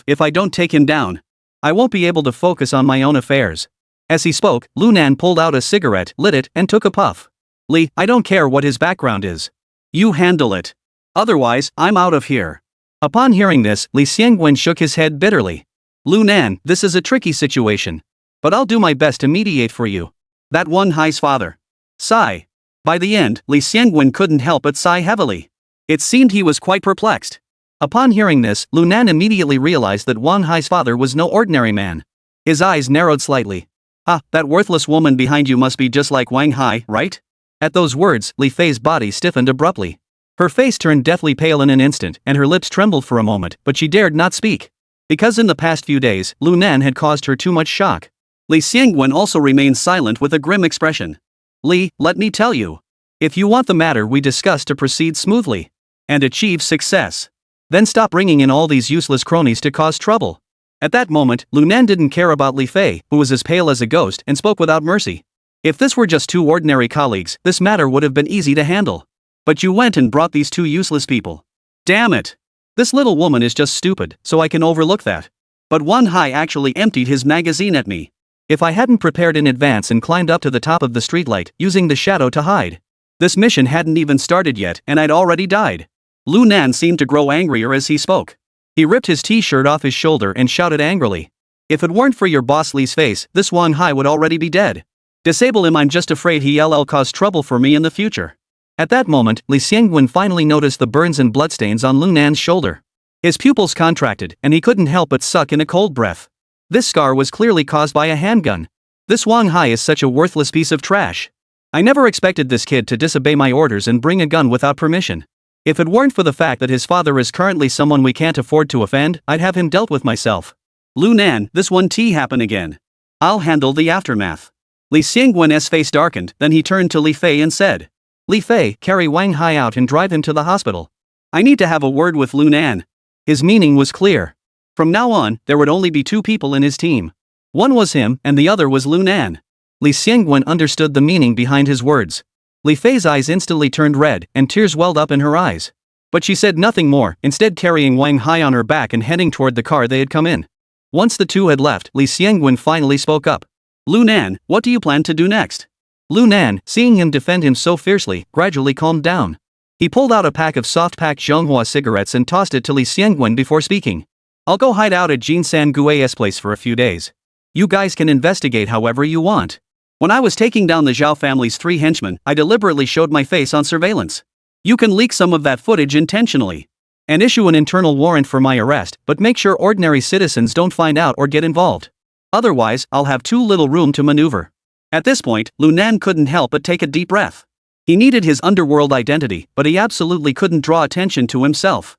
If I don't take him down, I won't be able to focus on my own affairs. As he spoke, Lu Nan pulled out a cigarette, lit it, and took a puff. Li, I don't care what his background is. You handle it. Otherwise, I'm out of here. Upon hearing this, Li Xiangwen shook his head bitterly. Lu Nan, this is a tricky situation. But I'll do my best to mediate for you. That Wan Hai's father. Sigh. By the end, Li Xiangwen couldn't help but sigh heavily. It seemed he was quite perplexed. Upon hearing this, Lu Nan immediately realized that Wan Hai's father was no ordinary man. His eyes narrowed slightly. Ah, that worthless woman behind you must be just like Wang Hai, right? At those words, Li Fei's body stiffened abruptly. Her face turned deathly pale in an instant, and her lips trembled for a moment, but she dared not speak. Because in the past few days, Lu Nan had caused her too much shock. Li Xiangwen also remained silent with a grim expression. Li, let me tell you. If you want the matter we discussed to proceed smoothly and achieve success, then stop bringing in all these useless cronies to cause trouble. At that moment, Lu Nan didn't care about Li Fei, who was as pale as a ghost and spoke without mercy. If this were just two ordinary colleagues, this matter would have been easy to handle. But you went and brought these two useless people. Damn it! This little woman is just stupid, so I can overlook that. But Wan Hai actually emptied his magazine at me. If I hadn't prepared in advance and climbed up to the top of the streetlight, using the shadow to hide. This mission hadn't even started yet and I'd already died. Lu Nan seemed to grow angrier as he spoke. He ripped his t-shirt off his shoulder and shouted angrily. If it weren't for your boss Li's face, this Wan Hai would already be dead. Disable him, I'm just afraid he'll cause trouble for me in the future. At that moment, Li Xiangwen finally noticed the burns and bloodstains on Lu Nan's shoulder. His pupils contracted, and he couldn't help but suck in a cold breath. This scar was clearly caused by a handgun. This Wang Hai is such a worthless piece of trash. I never expected this kid to disobey my orders and bring a gun without permission. If it weren't for the fact that his father is currently someone we can't afford to offend, I'd have him dealt with myself. Lu Nan, this one T happen again. I'll handle the aftermath. Li Xiangwen's face darkened, then he turned to Li Fei and said. Li Fei, carry Wang Hai out and drive him to the hospital. I need to have a word with Lu Nan. His meaning was clear. From now on, there would only be two people in his team. One was him, and the other was Lu Nan. Li Xiangwen understood the meaning behind his words. Li Fei's eyes instantly turned red, and tears welled up in her eyes. But she said nothing more, instead carrying Wang Hai on her back and heading toward the car they had come in. Once the two had left, Li Xiangwen finally spoke up. Lu Nan, what do you plan to do next? Lu Nan, seeing him defend him so fiercely, gradually calmed down. He pulled out a pack of soft-packed Zhonghua cigarettes and tossed it to Li Xiangwen before speaking. I'll go hide out at Jin San Gui's place for a few days. You guys can investigate however you want. When I was taking down the Zhao family's 3 henchmen, I deliberately showed my face on surveillance. You can leak some of that footage intentionally. And issue an internal warrant for my arrest, but make sure ordinary citizens don't find out or get involved. Otherwise, I'll have too little room to maneuver. At this point, Lu Nan couldn't help but take a deep breath. He needed his underworld identity, but he absolutely couldn't draw attention to himself.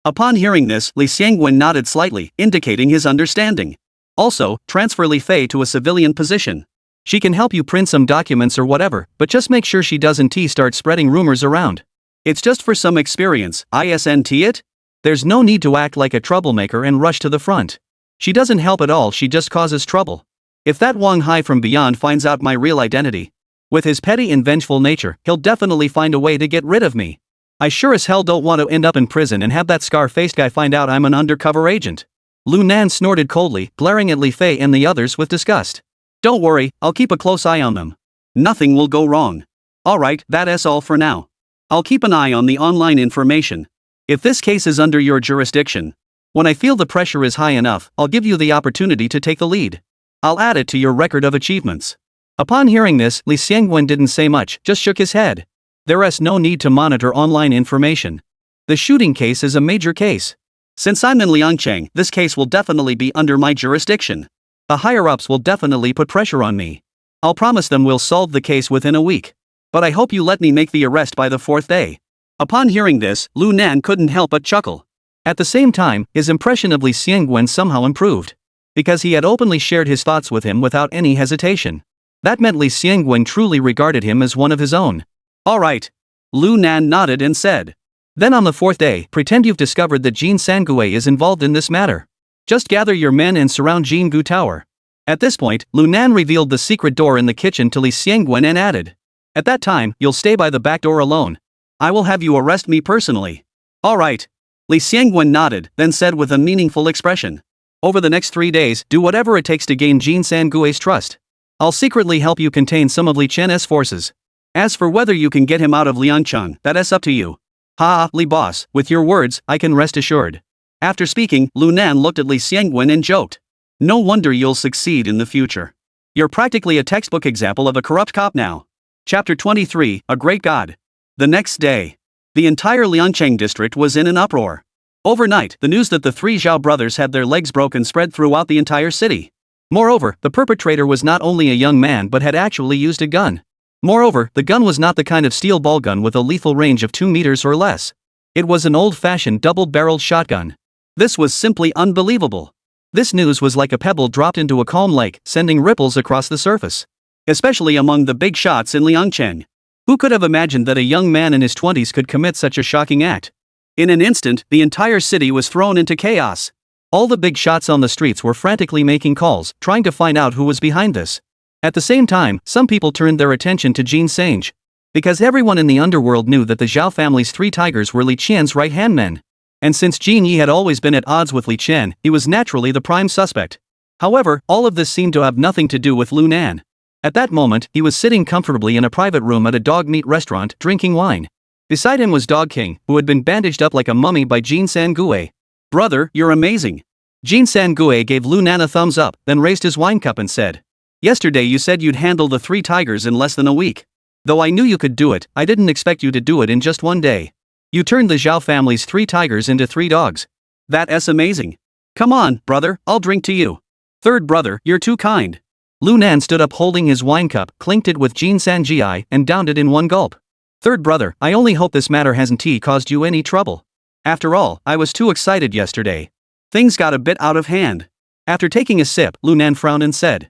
Upon hearing this, Li Xiangwen nodded slightly, indicating his understanding. Also, transfer Li Fei to a civilian position. She can help you print some documents or whatever, but just make sure she doesn't start spreading rumors around. It's just for some experience, isn't it? There's no need to act like a troublemaker and rush to the front. She doesn't help at all, she just causes trouble. If that Wang Hai from beyond finds out my real identity, with his petty and vengeful nature, he'll definitely find a way to get rid of me. I sure as hell don't want to end up in prison and have that scar-faced guy find out I'm an undercover agent. Lu Nan snorted coldly, glaring at Li Fei and the others with disgust. Don't worry, I'll keep a close eye on them. Nothing will go wrong. Alright, that's all for now. I'll keep an eye on the online information. If this case is under your jurisdiction, when I feel the pressure is high enough, I'll give you the opportunity to take the lead. I'll add it to your record of achievements. Upon hearing this, Li Xiangwen didn't say much, just shook his head. There's no need to monitor online information. The shooting case is a major case. Since I'm in Liangcheng, this case will definitely be under my jurisdiction. The higher-ups will definitely put pressure on me. I'll promise them we'll solve the case within a week. But I hope you let me make the arrest by the 4th day. Upon hearing this, Lu Nan couldn't help but chuckle. At the same time, his impression of Li Xiangwen somehow improved. Because he had openly shared his thoughts with him without any hesitation. That meant Li Xiangwen truly regarded him as one of his own. Alright. Lu Nan nodded and said. Then on the 4th day, pretend you've discovered that Jin Sangui is involved in this matter. Just gather your men and surround Jingu Tower. At this point, Lu Nan revealed the secret door in the kitchen to Li Xiangwen and added. At that time, you'll stay by the back door alone. I will have you arrest me personally. Alright. Li Xiangwen nodded, then said with a meaningful expression. Over the next 3 days, do whatever it takes to gain Jin Sangui's trust. I'll secretly help you contain some of Li Chen's forces. As for whether you can get him out of Liangcheng, that's up to you. Ha, Li boss, with your words, I can rest assured. After speaking, Lu Nan looked at Li Xiangwen and joked. No wonder you'll succeed in the future. You're practically a textbook example of a corrupt cop now. Chapter 23, A Great God. The next day, the entire Liangcheng district was in an uproar. Overnight, the news that the 3 Zhao brothers had their legs broken spread throughout the entire city. Moreover, the perpetrator was not only a young man but had actually used a gun. Moreover, the gun was not the kind of steel ball gun with a lethal range of 2 meters or less. It was an old-fashioned double-barreled shotgun. This was simply unbelievable. This news was like a pebble dropped into a calm lake, sending ripples across the surface. Especially among the big shots in Liangcheng. Who could have imagined that a young man in his 20s could commit such a shocking act? In an instant, the entire city was thrown into chaos. All the big shots on the streets were frantically making calls, trying to find out who was behind this. At the same time, some people turned their attention to Jin Sange. Because everyone in the underworld knew that the Zhao family's 3 tigers were Li Qian's right-hand men. And since Jin Yi had always been at odds with Li Qian, he was naturally the prime suspect. However, all of this seemed to have nothing to do with Lu Nan. At that moment, he was sitting comfortably in a private room at a dog meat restaurant, drinking wine. Beside him was Dog King, who had been bandaged up like a mummy by Jin Sangui. Brother, you're amazing. Jin Sangui gave Lu Nan a thumbs up, then raised his wine cup and said. Yesterday you said you'd handle the 3 tigers in less than a week. Though I knew you could do it, I didn't expect you to do it in just one day. You turned the Zhao family's 3 tigers into 3 dogs. That's amazing. Come on, brother, I'll drink to you. Third brother, you're too kind. Lu Nan stood up holding his wine cup, clinked it with Jin Sanji, and downed it in one gulp. Third brother, I only hope this matter hasn't caused you any trouble. After all, I was too excited yesterday. Things got a bit out of hand. After taking a sip, Lu Nan frowned and said.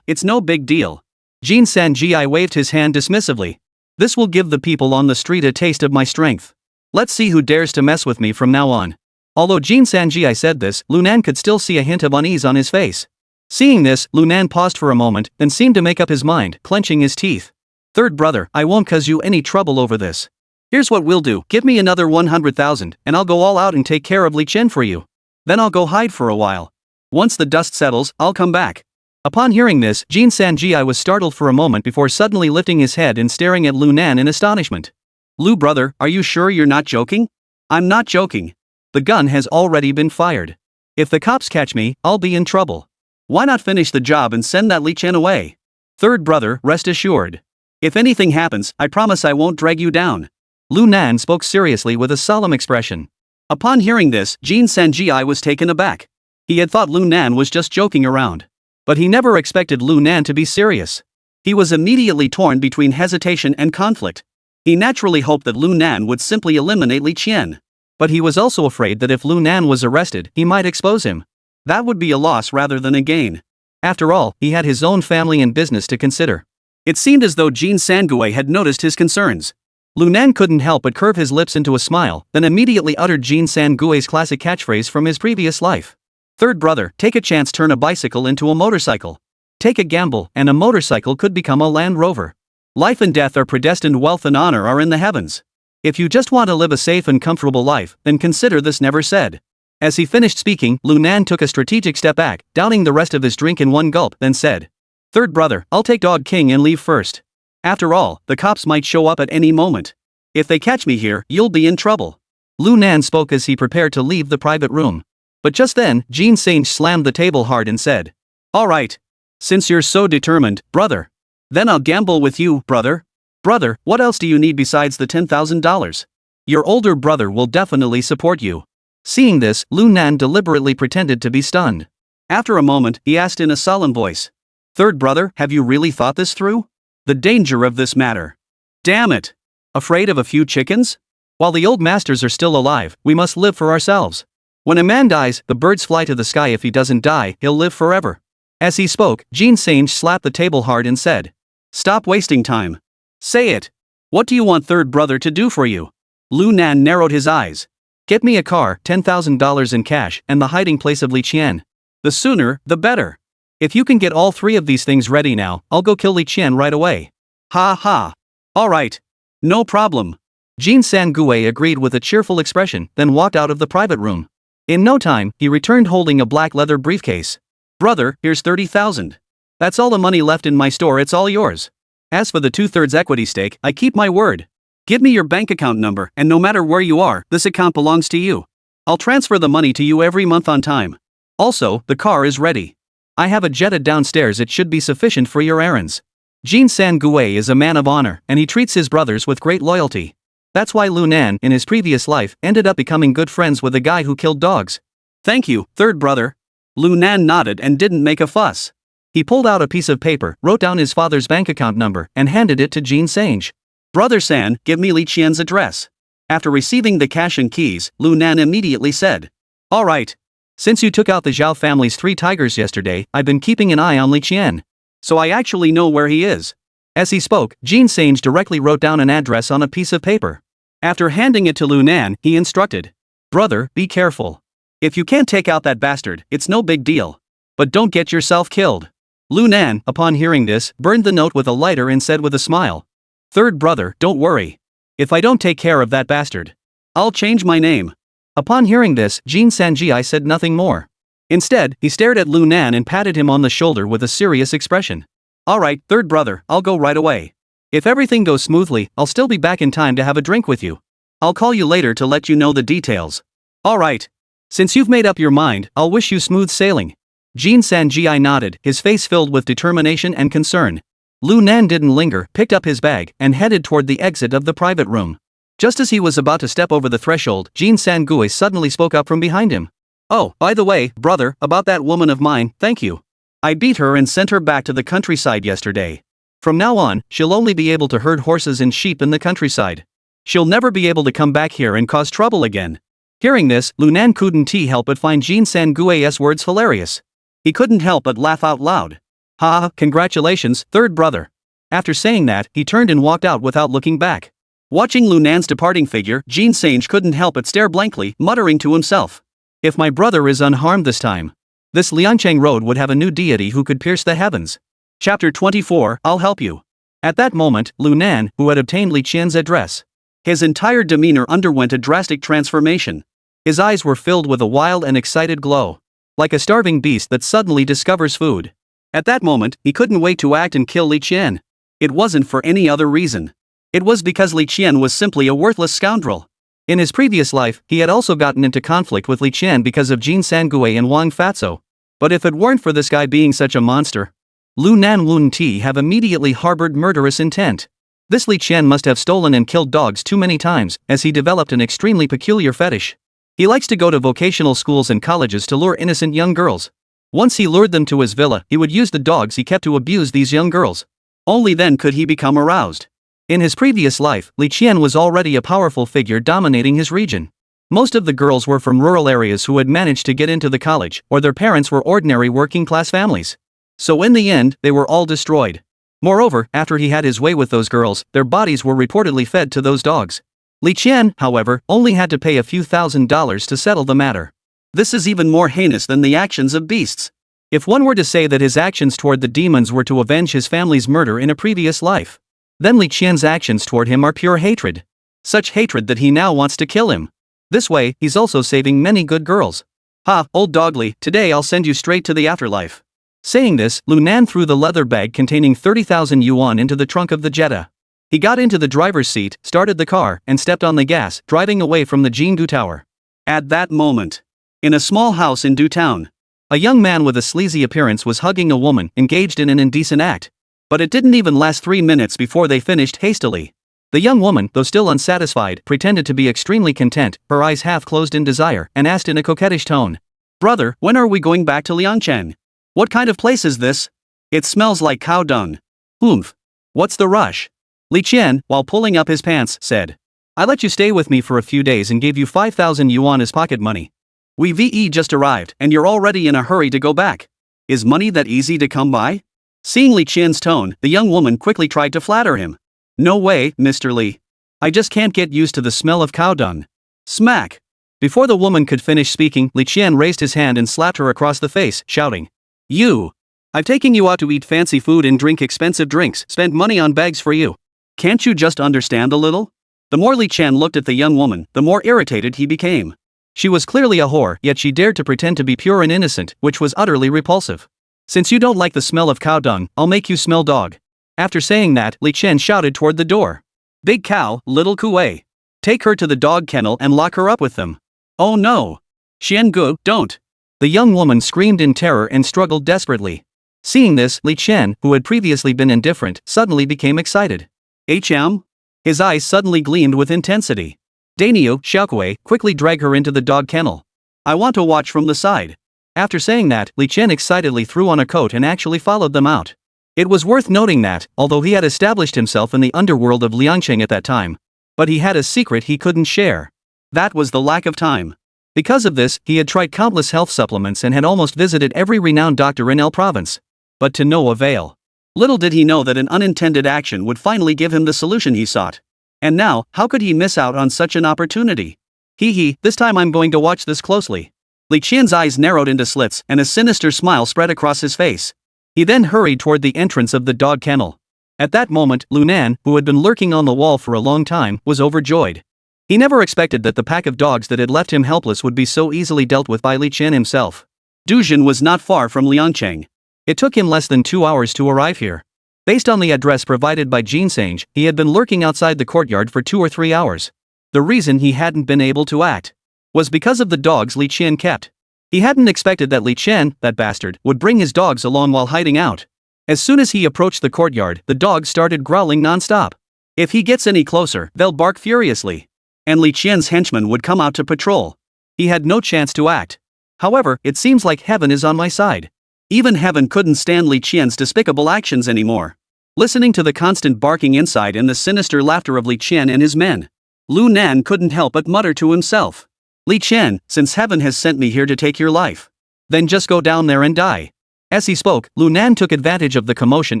It's no big deal. Jin Sanji waved his hand dismissively. This will give the people on the street a taste of my strength. Let's see who dares to mess with me from now on. Although Jin Sanji said this, Lu Nan could still see a hint of unease on his face. Seeing this, Lu Nan paused for a moment, then seemed to make up his mind, clenching his teeth. Third brother, I won't cause you any trouble over this. Here's what we'll do, give me another 100,000, and I'll go all out and take care of Li Chen for you. Then I'll go hide for a while. Once the dust settles, I'll come back. Upon hearing this, Jin Sanji was startled for a moment before suddenly lifting his head and staring at Lu Nan in astonishment. Lu brother, are you sure you're not joking? I'm not joking. The gun has already been fired. If the cops catch me, I'll be in trouble. Why not finish the job and send that Li Chen away? Third brother, rest assured. If anything happens, I promise I won't drag you down. Lu Nan spoke seriously with a solemn expression. Upon hearing this, Jin Sanji was taken aback. He had thought Lu Nan was just joking around. But he never expected Lu Nan to be serious. He was immediately torn between hesitation and conflict. He naturally hoped that Lu Nan would simply eliminate Li Qian. But he was also afraid that if Lu Nan was arrested, he might expose him. That would be a loss rather than a gain. After all, he had his own family and business to consider. It seemed as though Jin Sangui had noticed his concerns. Lu Nan couldn't help but curve his lips into a smile, then immediately uttered Jin Sangui's classic catchphrase from his previous life. Third brother, take a chance, turn a bicycle into a motorcycle. Take a gamble, and a motorcycle could become a Land Rover. Life and death are predestined, wealth and honor are in the heavens. If you just want to live a safe and comfortable life, then consider this never said. As he finished speaking, Lu Nan took a strategic step back, downing the rest of his drink in one gulp, then said. Third brother, I'll take Dog King and leave first. After all, the cops might show up at any moment. If they catch me here, you'll be in trouble. Lu Nan spoke as he prepared to leave the private room. But just then, Jin Sange slammed the table hard and said. All right. Since you're so determined, brother. Then I'll gamble with you, brother. Brother, what else do you need besides the $10,000? Your older brother will definitely support you. Seeing this, Lu Nan deliberately pretended to be stunned. After a moment, he asked in a solemn voice. Third brother, have you really thought this through? The danger of this matter. Damn it. Afraid of a few chickens? While the old masters are still alive, we must live for ourselves. When a man dies, the birds fly to the sky. If he doesn't die, he'll live forever. As he spoke, Jin Sange slapped the table hard and said. Stop wasting time. Say it. What do you want third brother to do for you? Lu Nan narrowed his eyes. Get me a car, $10,000 in cash, and the hiding place of Li Qian. The sooner, the better. If you can get all 3 of these things ready now, I'll go kill Li Qian right away. Ha ha. All right. No problem. Jin Sangui agreed with a cheerful expression, then walked out of the private room. In no time, he returned holding a black leather briefcase. Brother, here's 30,000. That's all the money left in my store, it's all yours. As for the 2/3 equity stake, I keep my word. Give me your bank account number, and no matter where you are, this account belongs to you. I'll transfer the money to you every month on time. Also, the car is ready. I have a Jetta downstairs, it should be sufficient for your errands. Jin San-gue is a man of honor, and he treats his brothers with great loyalty. That's why Lu Nan, in his previous life, ended up becoming good friends with a guy who killed dogs. Thank you, third brother. Lu Nan nodded and didn't make a fuss. He pulled out a piece of paper, wrote down his father's bank account number, and handed it to Jin Sange. Brother San, give me Li Qian's address. After receiving the cash and keys, Lu Nan immediately said, all right. Since you took out the Zhao family's 3 tigers yesterday, I've been keeping an eye on Li Qian. So I actually know where he is. As he spoke, Jin Sange directly wrote down an address on a piece of paper. After handing it to Lu Nan, he instructed, brother, be careful. If you can't take out that bastard, it's no big deal. But don't get yourself killed. Lu Nan, upon hearing this, burned the note with a lighter and said with a smile, third brother, don't worry. If I don't take care of that bastard, I'll change my name. Upon hearing this, Jin Sanji said nothing more. Instead, he stared at Lu Nan and patted him on the shoulder with a serious expression. Alright, third brother, I'll go right away. If everything goes smoothly, I'll still be back in time to have a drink with you. I'll call you later to let you know the details. Alright. Since you've made up your mind, I'll wish you smooth sailing. Jin Sanji nodded, his face filled with determination and concern. Lu Nan didn't linger, picked up his bag, and headed toward the exit of the private room. Just as he was about to step over the threshold, Jin San-gue suddenly spoke up from behind him. Oh, by the way, brother, about that woman of mine, thank you. I beat her and sent her back to the countryside yesterday. From now on, she'll only be able to herd horses and sheep in the countryside. She'll never be able to come back here and cause trouble again. Hearing this, Lu Nan couldn't help but find Jin San-gue's words hilarious. He couldn't help but laugh out loud. Ha, congratulations, third brother. After saying that, he turned and walked out without looking back. Watching Lu Nan's departing figure, Jin Sange couldn't help but stare blankly, muttering to himself. If my brother is unharmed this time, this Liancheng Road would have a new deity who could pierce the heavens. Chapter 24, I'll help you. At that moment, Lu Nan, who had obtained Li Qian's address, his entire demeanor underwent a drastic transformation. His eyes were filled with a wild and excited glow, like a starving beast that suddenly discovers food. At that moment, he couldn't wait to act and kill Li Qian. It wasn't for any other reason. It was because Li Qian was simply a worthless scoundrel. In his previous life, he had also gotten into conflict with Li Qian because of Jin San-gue and Wang Fatso. But if it weren't for this guy being such a monster, Lu Nan wouldn't have immediately harbored murderous intent. This Li Qian must have stolen and killed dogs too many times, as he developed an extremely peculiar fetish. He likes to go to vocational schools and colleges to lure innocent young girls. Once he lured them to his villa, he would use the dogs he kept to abuse these young girls. Only then could he become aroused. In his previous life, Li Qian was already a powerful figure dominating his region. Most of the girls were from rural areas who had managed to get into the college, or their parents were ordinary working-class families. So in the end, they were all destroyed. Moreover, after he had his way with those girls, their bodies were reportedly fed to those dogs. Li Qian, however, only had to pay a few $1,000s to settle the matter. This is even more heinous than the actions of beasts. If one were to say that his actions toward the demons were to avenge his family's murder in a previous life, then Li Qian's actions toward him are pure hatred. Such hatred that he now wants to kill him. This way, he's also saving many good girls. Ha, old dogly, today I'll send you straight to the afterlife. Saying this, Lu Nan threw the leather bag containing 30,000 yuan into the trunk of the Jetta. He got into the driver's seat, started the car, and stepped on the gas, driving away from the Jinggu Tower. At that moment, in a small house in Du Town, a young man with a sleazy appearance was hugging a woman engaged in an indecent act. But it didn't even last 3 minutes before they finished hastily. The young woman, though still unsatisfied, pretended to be extremely content, her eyes half closed in desire, and asked in a coquettish tone, brother, when are we going back to Liangchen? What kind of place is this? It smells like cow dung. Oomph. What's the rush? Li Qian, while pulling up his pants, said, I let you stay with me for a few days and gave you 5,000 yuan as pocket money. We just arrived, and you're already in a hurry to go back. Is money that easy to come by? Seeing Li Qian's tone, the young woman quickly tried to flatter him. No way, Mr. Li. I just can't get used to the smell of cow dung. Smack. Before the woman could finish speaking, Li Qian raised his hand and slapped her across the face, shouting, You! I've taken you out to eat fancy food and drink expensive drinks, spent money on bags for you. Can't you just understand a little? The more Li Qian looked at the young woman, the more irritated he became. She was clearly a whore, yet she dared to pretend to be pure and innocent, which was utterly repulsive. Since you don't like the smell of cow dung, I'll make you smell dog. After saying that, Li Chen shouted toward the door. Big cow, little kuei. Take her to the dog kennel and lock her up with them. Oh no. Xiangu, don't. The young woman screamed in terror and struggled desperately. Seeing this, Li Chen, who had previously been indifferent, suddenly became excited. HM? His eyes suddenly gleamed with intensity. Dainio, Xiaokuei, quickly drag her into the dog kennel. I want to watch from the side. After saying that, Li Chen excitedly threw on a coat and actually followed them out. It was worth noting that, although he had established himself in the underworld of Liangqing at that time, but he had a secret he couldn't share. That was the lack of time. Because of this, he had tried countless health supplements and had almost visited every renowned doctor in El Province. But to no avail. Little did he know that an unintended action would finally give him the solution he sought. And now, how could he miss out on such an opportunity? This time I'm going to watch this closely. Li Qian's eyes narrowed into slits and a sinister smile spread across his face. He then hurried toward the entrance of the dog kennel. At that moment, Lunan, who had been lurking on the wall for a long time, was overjoyed. He never expected that the pack of dogs that had left him helpless would be so easily dealt with by Li Qian himself. Duzhen was not far from Liangqing. It took him less than 2 hours to arrive here. Based on the address provided by Jinsenge, he had been lurking outside the courtyard for 2 or 3 hours. The reason he hadn't been able to act was because of the dogs Li Qian kept. He hadn't expected that Li Qian, that bastard, would bring his dogs along while hiding out. As soon as he approached the courtyard, the dogs started growling non-stop. If he gets any closer, they'll bark furiously. And Li Qian's henchmen would come out to patrol. He had no chance to act. However, it seems like heaven is on my side. Even heaven couldn't stand Li Qian's despicable actions anymore. Listening to the constant barking inside and the sinister laughter of Li Qian and his men, Lu Nan couldn't help but mutter to himself. Li Qian, since heaven has sent me here to take your life, then just go down there and die. As he spoke, Lu Nan took advantage of the commotion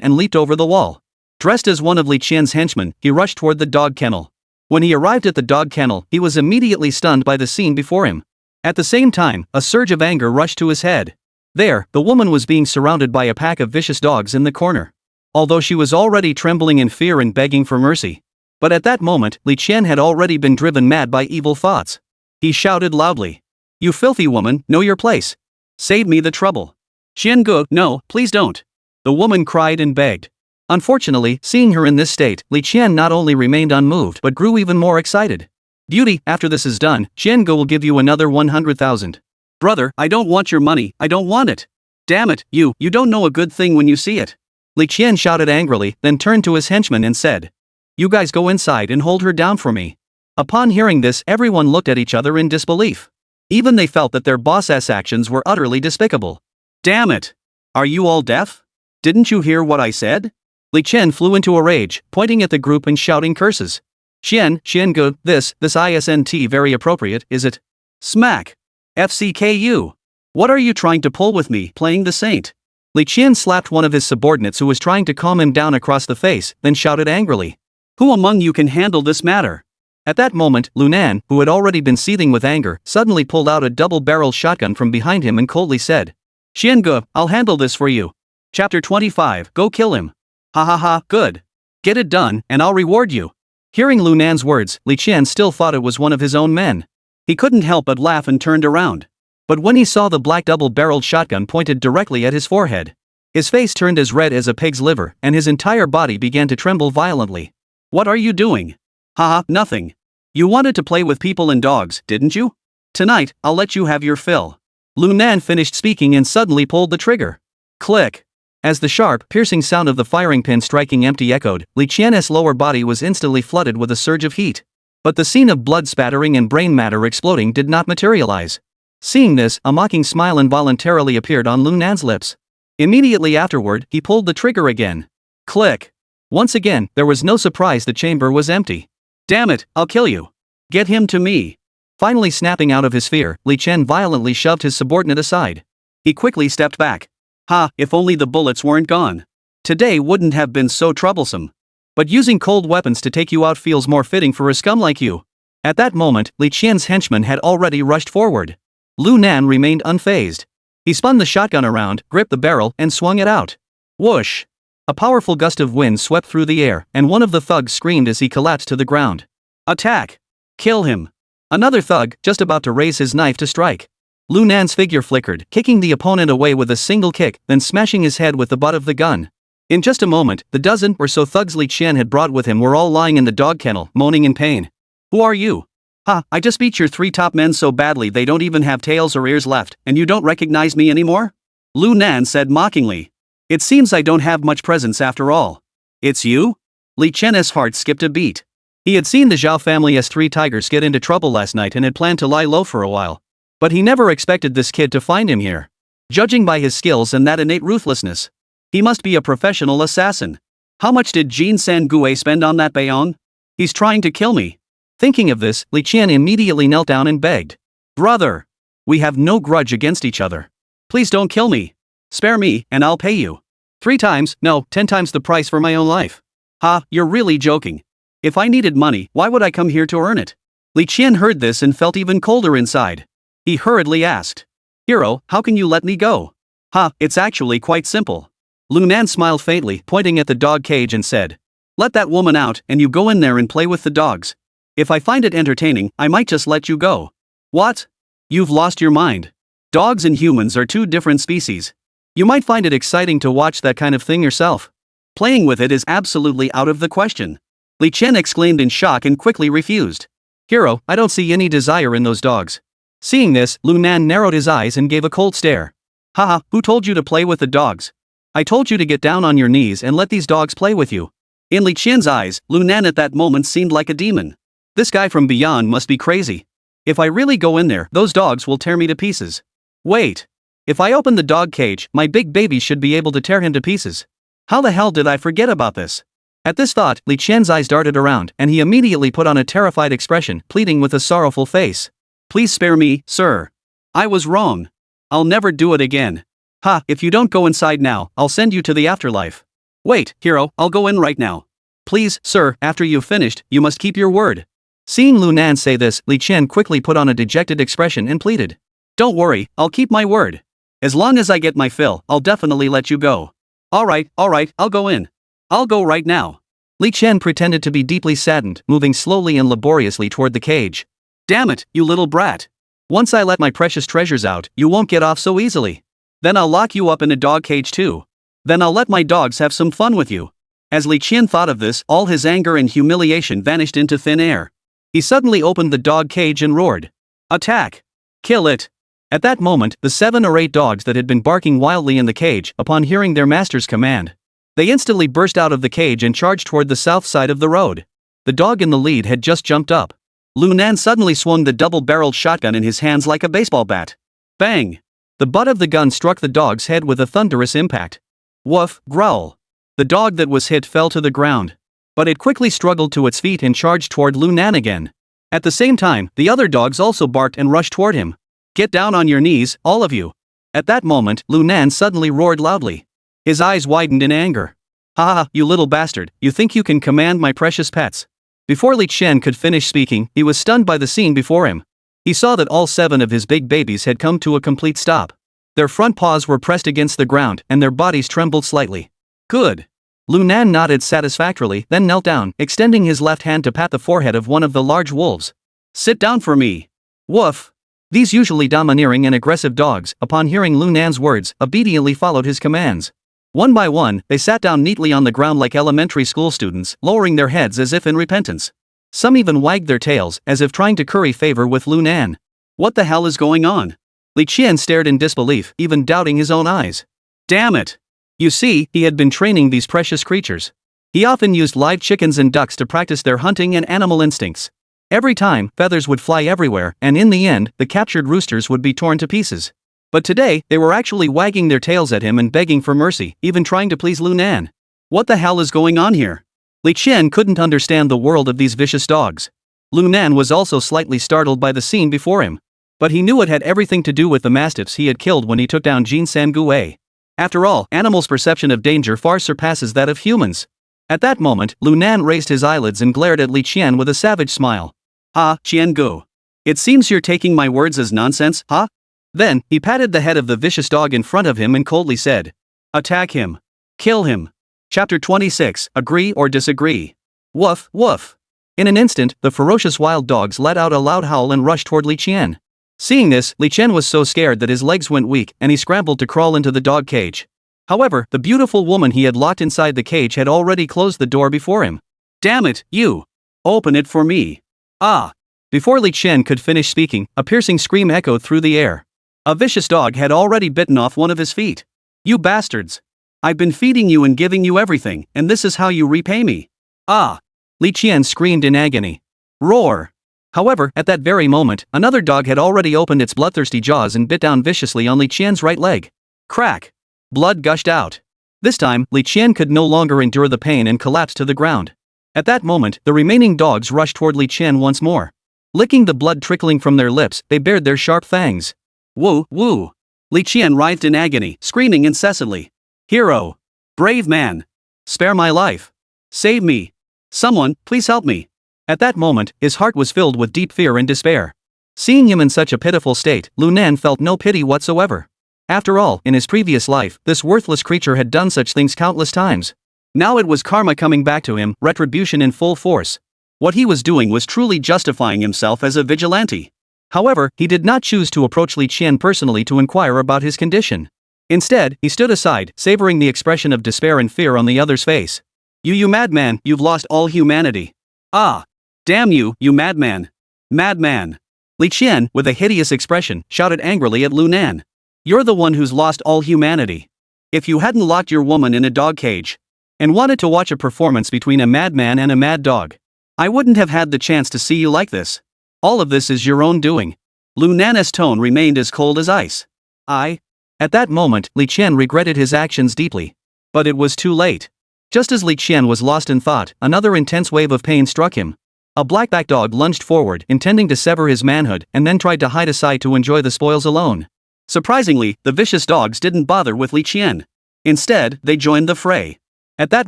and leaped over the wall. Dressed as one of Li Qian's henchmen, he rushed toward the dog kennel. When he arrived at the dog kennel, he was immediately stunned by the scene before him. At the same time, a surge of anger rushed to his head. There, the woman was being surrounded by a pack of vicious dogs in the corner. Although she was already trembling in fear and begging for mercy. But at that moment, Li Qian had already been driven mad by evil thoughts. He shouted loudly. You filthy woman, know your place. Save me the trouble. Xiangu, no, please don't. The woman cried and begged. Unfortunately, seeing her in this state, Li Qian not only remained unmoved but grew even more excited. Beauty, after this is done, Xiangu will give you another 100,000. Brother, I don't want your money, I don't want it. Damn it, you don't know a good thing when you see it. Li Qian shouted angrily, then turned to his henchmen and said. You guys go inside and hold her down for me. Upon hearing this, everyone looked at each other in disbelief. Even they felt that their boss's actions were utterly despicable. Damn it! Are you all deaf? Didn't you hear what I said? Li Qian flew into a rage, pointing at the group and shouting curses. Xiangu, this isn't very appropriate, is it? Smack! FCKU! What are you trying to pull with me, playing the saint? Li Qian slapped one of his subordinates who was trying to calm him down across the face, then shouted angrily. Who among you can handle this matter? At that moment, Lunan, who had already been seething with anger, suddenly pulled out a double-barreled shotgun from behind him and coldly said. Xiangu, I'll handle this for you. Chapter 25, Go kill him. Ha ha ha, good. Get it done, and I'll reward you. Hearing Lunan's words, Li Qian still thought it was one of his own men. He couldn't help but laugh and turned around. But when he saw the black double-barreled shotgun pointed directly at his forehead, his face turned as red as a pig's liver, and his entire body began to tremble violently. What are you doing? Haha, nothing. You wanted to play with people and dogs, didn't you? Tonight, I'll let you have your fill. Lunan finished speaking and suddenly pulled the trigger. Click. As the sharp, piercing sound of the firing pin striking empty echoed, Li Qian's lower body was instantly flooded with a surge of heat. But the scene of blood spattering and brain matter exploding did not materialize. Seeing this, a mocking smile involuntarily appeared on Lunan's lips. Immediately afterward, he pulled the trigger again. Click. Once again, there was no surprise the chamber was empty. Damn it, I'll kill you. Get him to me. Finally snapping out of his fear, Li Qian violently shoved his subordinate aside. He quickly stepped back. Ha, if only the bullets weren't gone. Today wouldn't have been so troublesome. But using cold weapons to take you out feels more fitting for a scum like you. At that moment, Li Qian's henchmen had already rushed forward. Lu Nan remained unfazed. He spun the shotgun around, gripped the barrel, and swung it out. Whoosh! A powerful gust of wind swept through the air, and one of the thugs screamed as he collapsed to the ground. Attack! Kill him! Another thug, just about to raise his knife to strike. Lu Nan's figure flickered, kicking the opponent away with a single kick, then smashing his head with the butt of the gun. In just a moment, the dozen or so thugs Li Qian had brought with him were all lying in the dog kennel, moaning in pain. Who are you? Ha, I just beat your 3 top men so badly they don't even have tails or ears left, and you don't recognize me anymore? Lu Nan said mockingly. It seems I don't have much presence after all. It's you? Li Qian's heart skipped a beat. He had seen the Zhao family's 3 tigers get into trouble last night and had planned to lie low for a while. But he never expected this kid to find him here. Judging by his skills and that innate ruthlessness, he must be a professional assassin. How much did Jin Sangue spend on that Bayong? He's trying to kill me. Thinking of this, Li Qian immediately knelt down and begged. Brother! We have no grudge against each other. Please don't kill me. Spare me, and I'll pay you. 3 times, no, 10 times the price for my own life. Ha, you're really joking. If I needed money, why would I come here to earn it? Li Qian heard this and felt even colder inside. He hurriedly asked. Hero, how can you let me go? Ha, it's actually quite simple. Lu Nan smiled faintly, pointing at the dog cage and said. Let that woman out, and you go in there and play with the dogs. If I find it entertaining, I might just let you go. What? You've lost your mind. Dogs and humans are 2 different species. You might find it exciting to watch that kind of thing yourself. Playing with it is absolutely out of the question. Li Qian exclaimed in shock and quickly refused. Hero, I don't see any desire in those dogs. Seeing this, Lu Nan narrowed his eyes and gave a cold stare. Haha, who told you to play with the dogs? I told you to get down on your knees and let these dogs play with you. In Li Qian's eyes, Lu Nan at that moment seemed like a demon. This guy from beyond must be crazy. If I really go in there, those dogs will tear me to pieces. Wait. If I open the dog cage, my big baby should be able to tear him to pieces. How the hell did I forget about this? At this thought, Li Qian's eyes darted around, and he immediately put on a terrified expression, pleading with a sorrowful face. Please spare me, sir. I was wrong. I'll never do it again. Ha, if you don't go inside now, I'll send you to the afterlife. Wait, hero, I'll go in right now. Please, sir, after you've finished, you must keep your word. Seeing Lu Nan say this, Li Qian quickly put on a dejected expression and pleaded. Don't worry, I'll keep my word. As long as I get my fill, I'll definitely let you go. Alright, I'll go in. I'll go right now. Li Qian pretended to be deeply saddened, moving slowly and laboriously toward the cage. Damn it, you little brat. Once I let my precious treasures out, you won't get off so easily. Then I'll lock you up in a dog cage too. Then I'll let my dogs have some fun with you. As Li Qian thought of this, all his anger and humiliation vanished into thin air. He suddenly opened the dog cage and roared. Attack! Kill it! At that moment, the 7 or 8 dogs that had been barking wildly in the cage, upon hearing their master's command, they instantly burst out of the cage and charged toward the south side of the road. The dog in the lead had just jumped up. Lu Nan suddenly swung the double-barreled shotgun in his hands like a baseball bat. Bang! The butt of the gun struck the dog's head with a thunderous impact. Woof, growl. The dog that was hit fell to the ground. But it quickly struggled to its feet and charged toward Lu Nan again. At the same time, the other dogs also barked and rushed toward him. Get down on your knees, all of you. At that moment, Lu Nan suddenly roared loudly. His eyes widened in anger. Ha ha, you little bastard, you think you can command my precious pets? Before Li Qian could finish speaking, he was stunned by the scene before him. He saw that all 7 of his big babies had come to a complete stop. Their front paws were pressed against the ground, and their bodies trembled slightly. Good. Lu Nan nodded satisfactorily, then knelt down, extending his left hand to pat the forehead of one of the large wolves. Sit down for me. Woof. These usually domineering and aggressive dogs, upon hearing Lu Nan's words, obediently followed his commands. One by one, they sat down neatly on the ground like elementary school students, lowering their heads as if in repentance. Some even wagged their tails, as if trying to curry favor with Lu Nan. What the hell is going on? Li Qian stared in disbelief, even doubting his own eyes. Damn it! You see, he had been training these precious creatures. He often used live chickens and ducks to practice their hunting and animal instincts. Every time, feathers would fly everywhere, and in the end, the captured roosters would be torn to pieces. But today, they were actually wagging their tails at him and begging for mercy, even trying to please Lu Nan. What the hell is going on here? Li Qian couldn't understand the world of these vicious dogs. Lu Nan was also slightly startled by the scene before him. But he knew it had everything to do with the mastiffs he had killed when he took down Jin Sangue. After all, animals' perception of danger far surpasses that of humans. At that moment, Lu Nan raised his eyelids and glared at Li Qian with a savage smile. Ha, Qian. It seems you're taking my words as nonsense, huh? Then, he patted the head of the vicious dog in front of him and coldly said, Attack him. Kill him. Chapter 26, Agree or Disagree. Woof, woof. In an instant, the ferocious wild dogs let out a loud howl and rushed toward Li Qian. Seeing this, Li Qian was so scared that his legs went weak and he scrambled to crawl into the dog cage. However, the beautiful woman he had locked inside the cage had already closed the door before him. Damn it, you! Open it for me! Ah! Before Li Qian could finish speaking, a piercing scream echoed through the air. A vicious dog had already bitten off one of his feet. You bastards! I've been feeding you and giving you everything, and this is how you repay me. Ah! Li Qian screamed in agony. Roar! However, at that very moment, another dog had already opened its bloodthirsty jaws and bit down viciously on Li Qian's right leg. Crack! Blood gushed out. This time, Li Qian could no longer endure the pain and collapsed to the ground. At that moment, the remaining dogs rushed toward Li Qian once more. Licking the blood trickling from their lips, they bared their sharp fangs. Woo, woo! Li Qian writhed in agony, screaming incessantly. Hero! Brave man! Spare my life! Save me! Someone, please help me! At that moment, his heart was filled with deep fear and despair. Seeing him in such a pitiful state, Lu Nan felt no pity whatsoever. After all, in his previous life, this worthless creature had done such things countless times. Now it was karma coming back to him, retribution in full force. What he was doing was truly justifying himself as a vigilante. However, he did not choose to approach Li Qian personally to inquire about his condition. Instead, he stood aside, savoring the expression of despair and fear on the other's face. You madman, you've lost all humanity. Ah! Damn you, you madman! Madman! Li Qian, with a hideous expression, shouted angrily at Lu Nan. You're the one who's lost all humanity. If you hadn't locked your woman in a dog cage and wanted to watch a performance between a madman and a mad dog, I wouldn't have had the chance to see you like this. All of this is your own doing. Lu Nan's tone remained as cold as ice. At that moment, Li Qian regretted his actions deeply. But it was too late. Just as Li Qian was lost in thought, another intense wave of pain struck him. A black dog lunged forward, intending to sever his manhood, and then tried to hide aside to enjoy the spoils alone. Surprisingly, the vicious dogs didn't bother with Li Qian. Instead, they joined the fray. At that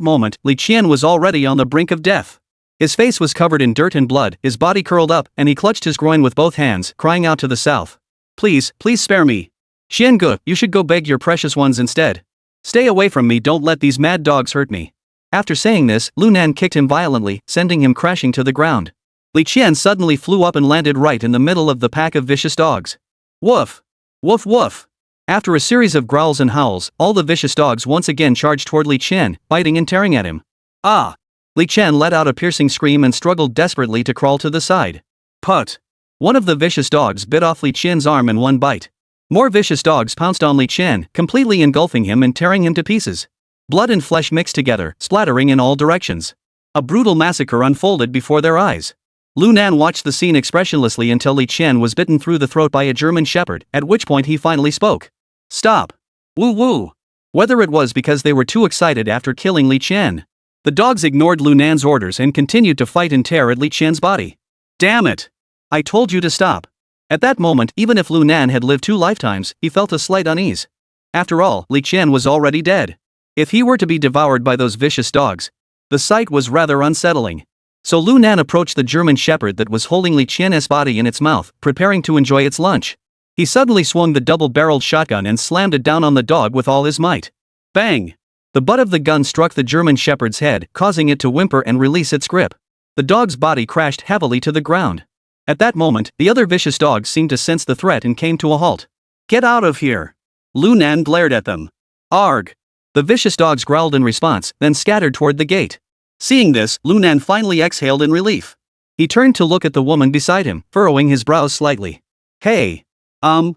moment, Li Qian was already on the brink of death. His face was covered in dirt and blood, his body curled up, and he clutched his groin with both hands, crying out to the south. Please spare me. Xiange, you should go beg your precious ones instead. Stay away from me, don't let these mad dogs hurt me. After saying this, Lu Nan kicked him violently, sending him crashing to the ground. Li Qian suddenly flew up and landed right in the middle of the pack of vicious dogs. Woof! Woof woof! After a series of growls and howls, all the vicious dogs once again charged toward Li Qian, biting and tearing at him. Ah! Li Qian let out a piercing scream and struggled desperately to crawl to the side. Put! One of the vicious dogs bit off Li Qian's arm in one bite. More vicious dogs pounced on Li Qian, completely engulfing him and tearing him to pieces. Blood and flesh mixed together, splattering in all directions. A brutal massacre unfolded before their eyes. Lu Nan watched the scene expressionlessly until Li Qian was bitten through the throat by a German shepherd, at which point he finally spoke. Stop! Woo woo! Whether it was because they were too excited after killing Li Qian. The dogs ignored Lu Nan's orders and continued to fight and tear at Li Qian's body. Damn it! I told you to stop. At that moment, even if Lu Nan had lived 2 lifetimes, he felt a slight unease. After all, Li Qian was already dead. If he were to be devoured by those vicious dogs, the sight was rather unsettling. So Lu Nan approached the German shepherd that was holding Li Qian's body in its mouth, preparing to enjoy its lunch. He suddenly swung the double-barreled shotgun and slammed it down on the dog with all his might. Bang! The butt of the gun struck the German shepherd's head, causing it to whimper and release its grip. The dog's body crashed heavily to the ground. At that moment, the other vicious dogs seemed to sense the threat and came to a halt. Get out of here! Lu Nan glared at them. Arg! The vicious dogs growled in response, then scattered toward the gate. Seeing this, Lu Nan finally exhaled in relief. He turned to look at the woman beside him, furrowing his brows slightly. Hey! The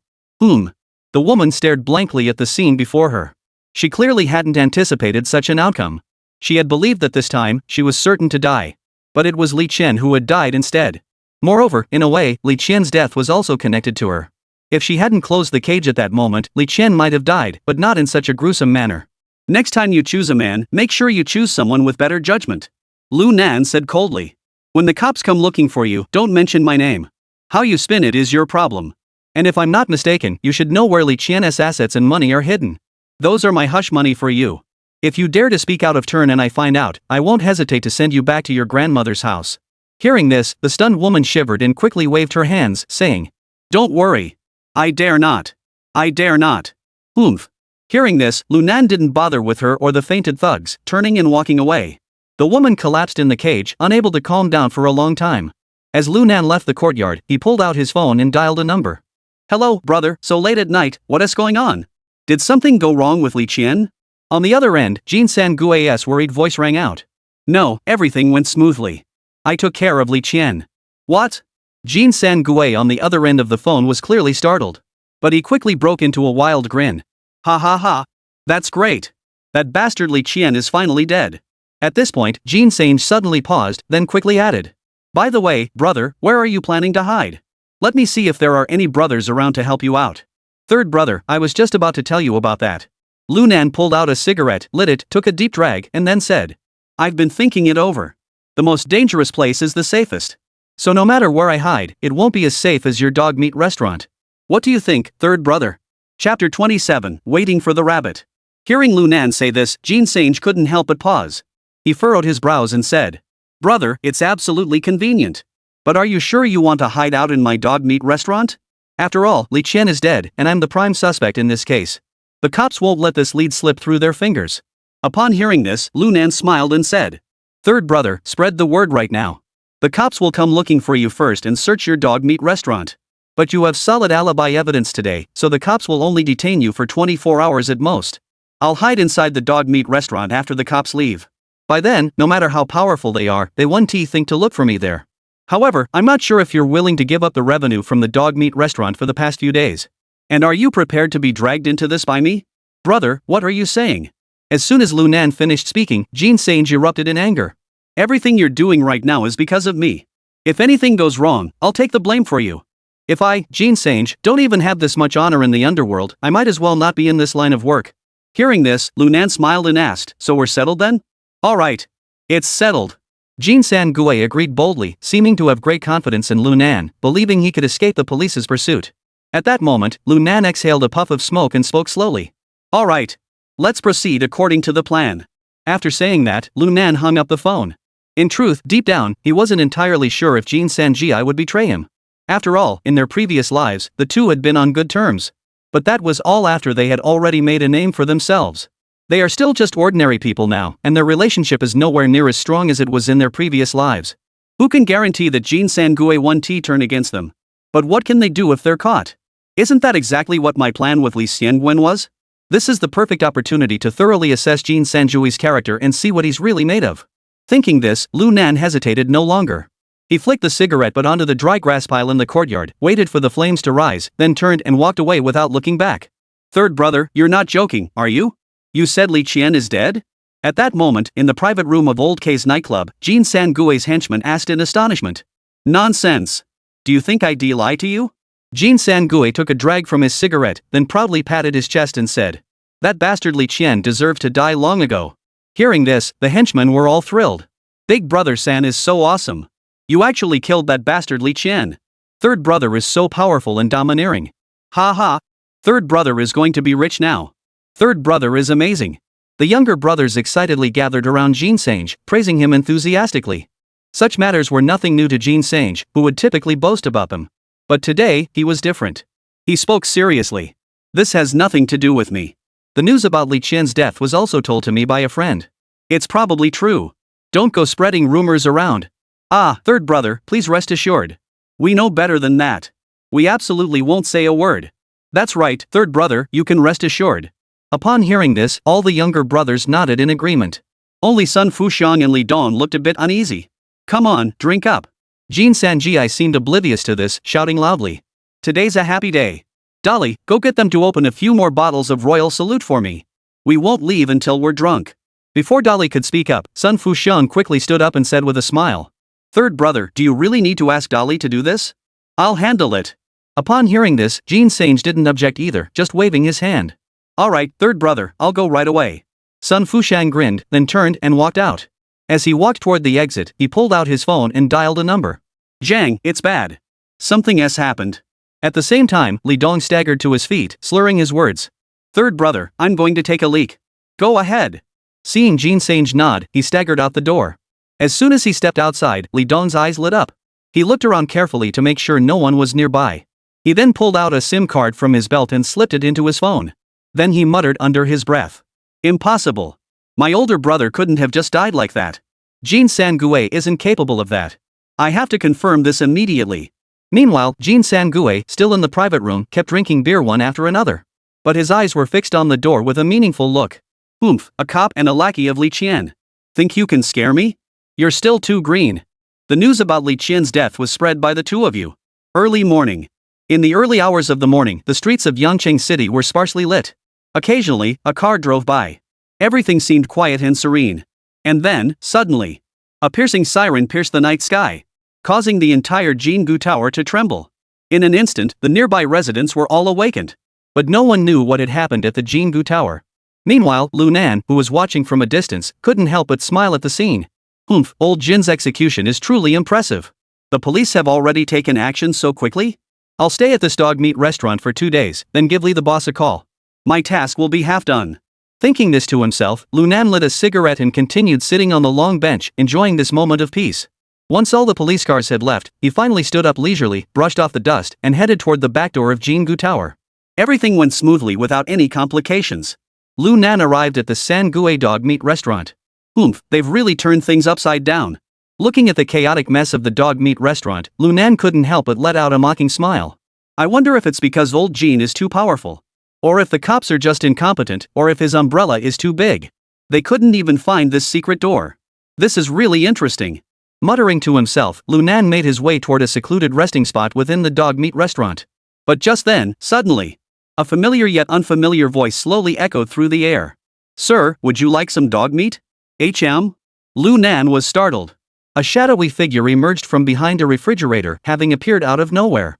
woman stared blankly at the scene before her. She clearly hadn't anticipated such an outcome. She had believed that this time, she was certain to die. But it was Li Qian who had died instead. Moreover, in a way, Li Qian's death was also connected to her. If she hadn't closed the cage at that moment, Li Qian might have died, but not in such a gruesome manner. Next time you choose a man, make sure you choose someone with better judgment. Lu Nan said coldly. When the cops come looking for you, don't mention my name. How you spin it is your problem. And if I'm not mistaken, you should know where Li Qian's assets and money are hidden. Those are my hush money for you. If you dare to speak out of turn and I find out, I won't hesitate to send you back to your grandmother's house. Hearing this, the stunned woman shivered and quickly waved her hands, saying, Don't worry. I dare not. I dare not. Oomph. Hearing this, Lu Nan didn't bother with her or the fainted thugs, turning and walking away. The woman collapsed in the cage, unable to calm down for a long time. As Lu Nan left the courtyard, he pulled out his phone and dialed a number. Hello, brother, so late at night, what is going on? Did something go wrong with Li Qian? On the other end, Jin San-gui's worried voice rang out. No, everything went smoothly. I took care of Li Qian. What? Jin San-gui on the other end of the phone was clearly startled. But he quickly broke into a wild grin. Ha ha ha. That's great. That bastard Li Qian is finally dead. At this point, Jin Sang suddenly paused, then quickly added. By the way, brother, where are you planning to hide? Let me see if there are any brothers around to help you out. Third brother, I was just about to tell you about that. Lu Nan pulled out a cigarette, lit it, took a deep drag, and then said. I've been thinking it over. The most dangerous place is the safest. So no matter where I hide, it won't be as safe as your dog meat restaurant. What do you think, third brother? Chapter 27, Waiting for the Rabbit. Hearing Lu Nan say this, Jin Sang couldn't help but pause. He furrowed his brows and said. Brother, it's absolutely convenient. But are you sure you want to hide out in my dog meat restaurant? After all, Li Qian is dead, and I'm the prime suspect in this case. The cops won't let this lead slip through their fingers. Upon hearing this, Lu Nan smiled and said. Third brother, spread the word right now. The cops will come looking for you first and search your dog meat restaurant. But you have solid alibi evidence today, so the cops will only detain you for 24 hours at most. I'll hide inside the dog meat restaurant after the cops leave. By then, no matter how powerful they are, they won't think to look for me there. However, I'm not sure if you're willing to give up the revenue from the dog meat restaurant for the past few days. And are you prepared to be dragged into this by me? Brother, what are you saying? As soon as Lu Nan finished speaking, Jin Sang erupted in anger. Everything you're doing right now is because of me. If anything goes wrong, I'll take the blame for you. If I, Jin Sang, don't even have this much honor in the underworld, I might as well not be in this line of work. Hearing this, Lu Nan smiled and asked, so we're settled then? Alright. It's settled. Jin San-gui agreed boldly, seeming to have great confidence in Lu Nan, believing he could escape the police's pursuit. At that moment, Lu Nan exhaled a puff of smoke and spoke slowly. Alright. Let's proceed according to the plan. After saying that, Lu Nan hung up the phone. In truth, deep down, he wasn't entirely sure if Jin San-gi would betray him. After all, in their previous lives, the two had been on good terms. But that was all after they had already made a name for themselves. They are still just ordinary people now, and their relationship is nowhere near as strong as it was in their previous lives. Who can guarantee that Jin San-gui won't turn against them? But what can they do if they're caught? Isn't that exactly what my plan with Li Xiangwen was? This is the perfect opportunity to thoroughly assess Jin San-gui's character and see what he's really made of. Thinking this, Lu Nan hesitated no longer. He flicked the cigarette butt onto the dry grass pile in the courtyard, waited for the flames to rise, then turned and walked away without looking back. Third brother, you're not joking, are you? You said Li Qian is dead? At that moment, in the private room of Old K's nightclub, Jin San-gui's henchman asked in astonishment. Nonsense. Do you think I'd lie to you? Jin San-gui took a drag from his cigarette, then proudly patted his chest and said. That bastard Li Qian deserved to die long ago. Hearing this, the henchmen were all thrilled. Big brother San is so awesome. You actually killed that bastard Li Qian. Third brother is so powerful and domineering. Ha ha. Third brother is going to be rich now. Third brother is amazing. The younger brothers excitedly gathered around Jin Sang, praising him enthusiastically. Such matters were nothing new to Jin Sang, who would typically boast about them. But today, he was different. He spoke seriously. This has nothing to do with me. The news about Li Qian's death was also told to me by a friend. It's probably true. Don't go spreading rumors around. Ah, third brother, please rest assured. We know better than that. We absolutely won't say a word. That's right, third brother, you can rest assured. Upon hearing this, all the younger brothers nodded in agreement. Only Sun Fuxiang and Li Dong looked a bit uneasy. Come on, drink up. Jin San-gi seemed oblivious to this, shouting loudly. Today's a happy day. Dolly, go get them to open a few more bottles of Royal Salute for me. We won't leave until we're drunk. Before Dolly could speak up, Sun Fuxiang quickly stood up and said with a smile. Third brother, do you really need to ask Dolly to do this? I'll handle it. Upon hearing this, Jin Sang didn't object either, just waving his hand. Alright, third brother, I'll go right away. Sun Fuxiang grinned, then turned and walked out. As he walked toward the exit, he pulled out his phone and dialed a number. Zhang, it's bad. Something has happened. At the same time, Li Dong staggered to his feet, slurring his words. Third brother, I'm going to take a leak. Go ahead. Seeing Jin Sang nod, he staggered out the door. As soon as he stepped outside, Li Dong's eyes lit up. He looked around carefully to make sure no one was nearby. He then pulled out a SIM card from his belt and slipped it into his phone. Then he muttered under his breath. Impossible. My older brother couldn't have just died like that. Jin Sangue isn't capable of that. I have to confirm this immediately. Meanwhile, Jin Sangue, still in the private room, kept drinking beer one after another. But his eyes were fixed on the door with a meaningful look. Oomph, a cop and a lackey of Li Qian. Think you can scare me? You're still too green. The news about Li Qian's death was spread by the two of you. Early morning. In the early hours of the morning, the streets of Yangcheng City were sparsely lit. Occasionally, a car drove by. Everything seemed quiet and serene. And then, suddenly, a piercing siren pierced the night sky, causing the entire Jingu Tower to tremble. In an instant, the nearby residents were all awakened. But no one knew what had happened at the Jingu Tower. Meanwhile, Lu Nan, who was watching from a distance, couldn't help but smile at the scene. Humph, old Jin's execution is truly impressive. The police have already taken action so quickly? I'll stay at this dog meat restaurant for 2 days, then give Li the boss a call. My task will be half done. Thinking this to himself, Lu Nan lit a cigarette and continued sitting on the long bench, enjoying this moment of peace. Once all the police cars had left, he finally stood up leisurely, brushed off the dust, and headed toward the back door of Jingu Tower. Everything went smoothly without any complications. Lu Nan arrived at the Sangue dog meat restaurant. Oomph, they've really turned things upside down. Looking at the chaotic mess of the dog meat restaurant, Lu Nan couldn't help but let out a mocking smile. I wonder if it's because old Jin is too powerful. Or if the cops are just incompetent, or if his umbrella is too big. They couldn't even find this secret door. This is really interesting. Muttering to himself, Lu Nan made his way toward a secluded resting spot within the dog meat restaurant. But just then, suddenly, a familiar yet unfamiliar voice slowly echoed through the air. Sir, would you like some dog meat? HM? Lu Nan was startled. A shadowy figure emerged from behind a refrigerator, having appeared out of nowhere.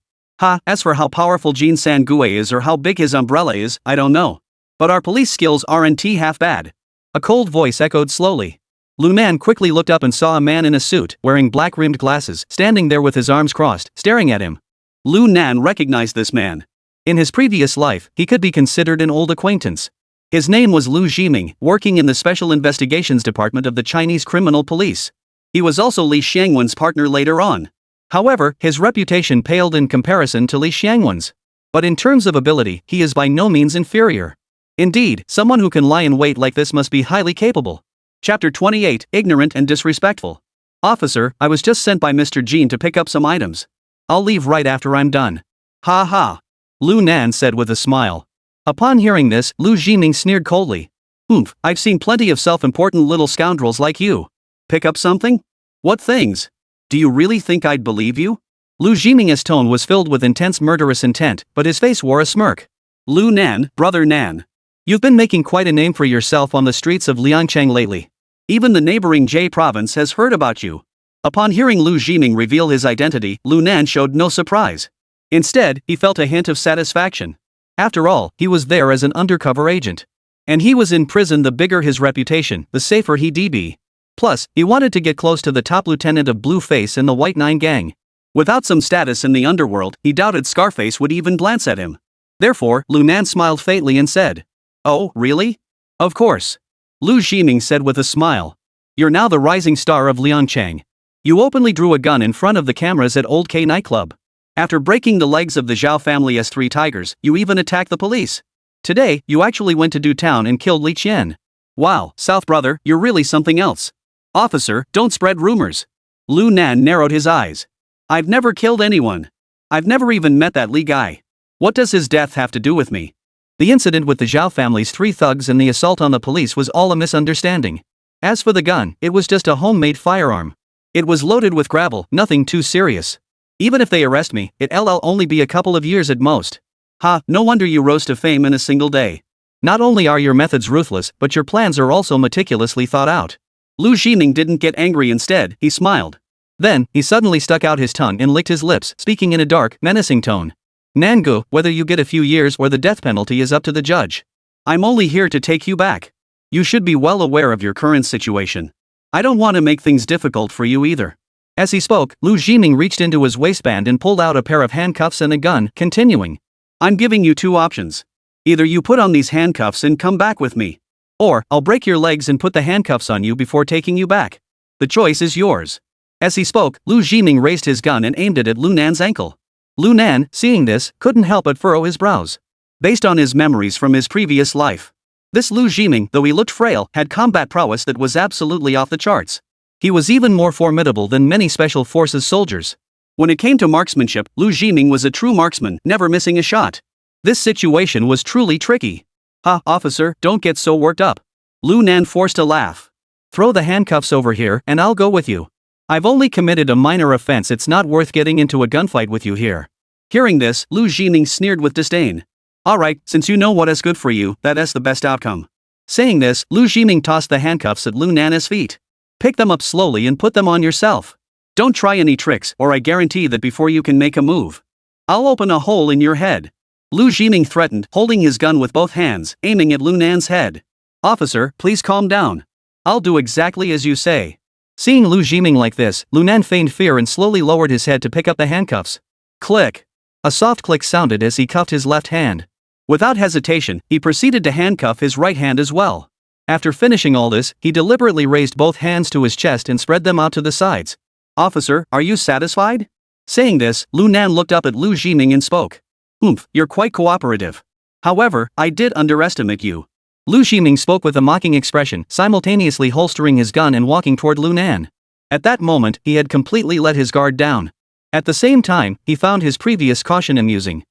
As for how powerful Jin Sangue is or how big his umbrella is, I don't know. But our police skills aren't half bad. A cold voice echoed slowly. Lu Nan quickly looked up and saw a man in a suit, wearing black-rimmed glasses, standing there with his arms crossed, staring at him. Lu Nan recognized this man. In his previous life, he could be considered an old acquaintance. His name was Lu Jiming, working in the Special Investigations Department of the Chinese Criminal Police. He was also Li Xiangwen's partner later on. However, his reputation paled in comparison to Li Xiangwen's. But in terms of ability, he is by no means inferior. Indeed, someone who can lie in wait like this must be highly capable. Chapter 28, Ignorant and Disrespectful. Officer, I was just sent by Mr. Jin to pick up some items. I'll leave right after I'm done. Ha ha. Lu Nan said with a smile. Upon hearing this, Lu Jiming sneered coldly. Oomph, I've seen plenty of self-important little scoundrels like you. Pick up something? What things? Do you really think I'd believe you? Lu Jiming's tone was filled with intense murderous intent, but his face wore a smirk. Lu Nan, brother Nan. You've been making quite a name for yourself on the streets of Liangcheng lately. Even the neighboring Jie province has heard about you. Upon hearing Lu Jiming reveal his identity, Lu Nan showed no surprise. Instead, he felt a hint of satisfaction. After all, he was there as an undercover agent. And he was in prison. The bigger his reputation, the safer he'd be. Plus, he wanted to get close to the top lieutenant of Blue Face and the White Nine gang. Without some status in the underworld, he doubted Scarface would even glance at him. Therefore, Lu Nan smiled faintly and said, Oh, really? Of course. Lu Jiming said with a smile. You're now the rising star of Liangcheng. You openly drew a gun in front of the cameras at Old K nightclub. After breaking the legs of the Zhao family's 3 tigers, you even attacked the police. Today, you actually went to do town and killed Li Qian. Wow, South brother, you're really something else. Officer, don't spread rumors. Lu Nan narrowed his eyes. I've never killed anyone. I've never even met that Li guy. What does his death have to do with me? The incident with the Zhao family's 3 thugs and the assault on the police was all a misunderstanding. As for the gun, it was just a homemade firearm. It was loaded with gravel, nothing too serious. Even if they arrest me, it'll only be a couple of years at most. No wonder you rose to fame in a single day. Not only are your methods ruthless, but your plans are also meticulously thought out. Lu Jiming didn't get angry. Instead, he smiled. Then, he suddenly stuck out his tongue and licked his lips, speaking in a dark, menacing tone. Nangu, whether you get a few years or the death penalty is up to the judge. I'm only here to take you back. You should be well aware of your current situation. I don't want to make things difficult for you either. As he spoke, Lu Jiming reached into his waistband and pulled out a pair of handcuffs and a gun, continuing. I'm giving you 2 options. Either you put on these handcuffs and come back with me. Or, I'll break your legs and put the handcuffs on you before taking you back. The choice is yours. As he spoke, Lu Jiming raised his gun and aimed it at Lu Nan's ankle. Lu Nan, seeing this, couldn't help but furrow his brows. Based on his memories from his previous life, this Lu Jiming, though he looked frail, had combat prowess that was absolutely off the charts. He was even more formidable than many special forces soldiers. When it came to marksmanship, Lu Jiming was a true marksman, never missing a shot. This situation was truly tricky. "Ha, officer, don't get so worked up." Lu Nan forced a laugh. "Throw the handcuffs over here and I'll go with you. I've only committed a minor offense, it's not worth getting into a gunfight with you here." Hearing this, Lu Jiming sneered with disdain. "Alright, since you know what is good for you, that's the best outcome." Saying this, Lu Jiming tossed the handcuffs at Lu Nan's feet. "Pick them up slowly and put them on yourself. Don't try any tricks, or I guarantee that before you can make a move, I'll open a hole in your head." Lu Jiming threatened, holding his gun with both hands, aiming at Lu Nan's head. "Officer, please calm down. I'll do exactly as you say." Seeing Lu Jiming like this, Lu Nan feigned fear and slowly lowered his head to pick up the handcuffs. Click. A soft click sounded as he cuffed his left hand. Without hesitation, he proceeded to handcuff his right hand as well. After finishing all this, he deliberately raised both hands to his chest and spread them out to the sides. "Officer, are you satisfied?" Saying this, Lu Nan looked up at Lu Jiming and spoke. You're quite cooperative. However, I did underestimate you." Lu Jiming spoke with a mocking expression, simultaneously holstering his gun and walking toward Lu Nan. At that moment, he had completely let his guard down. At the same time, he found his previous caution amusing.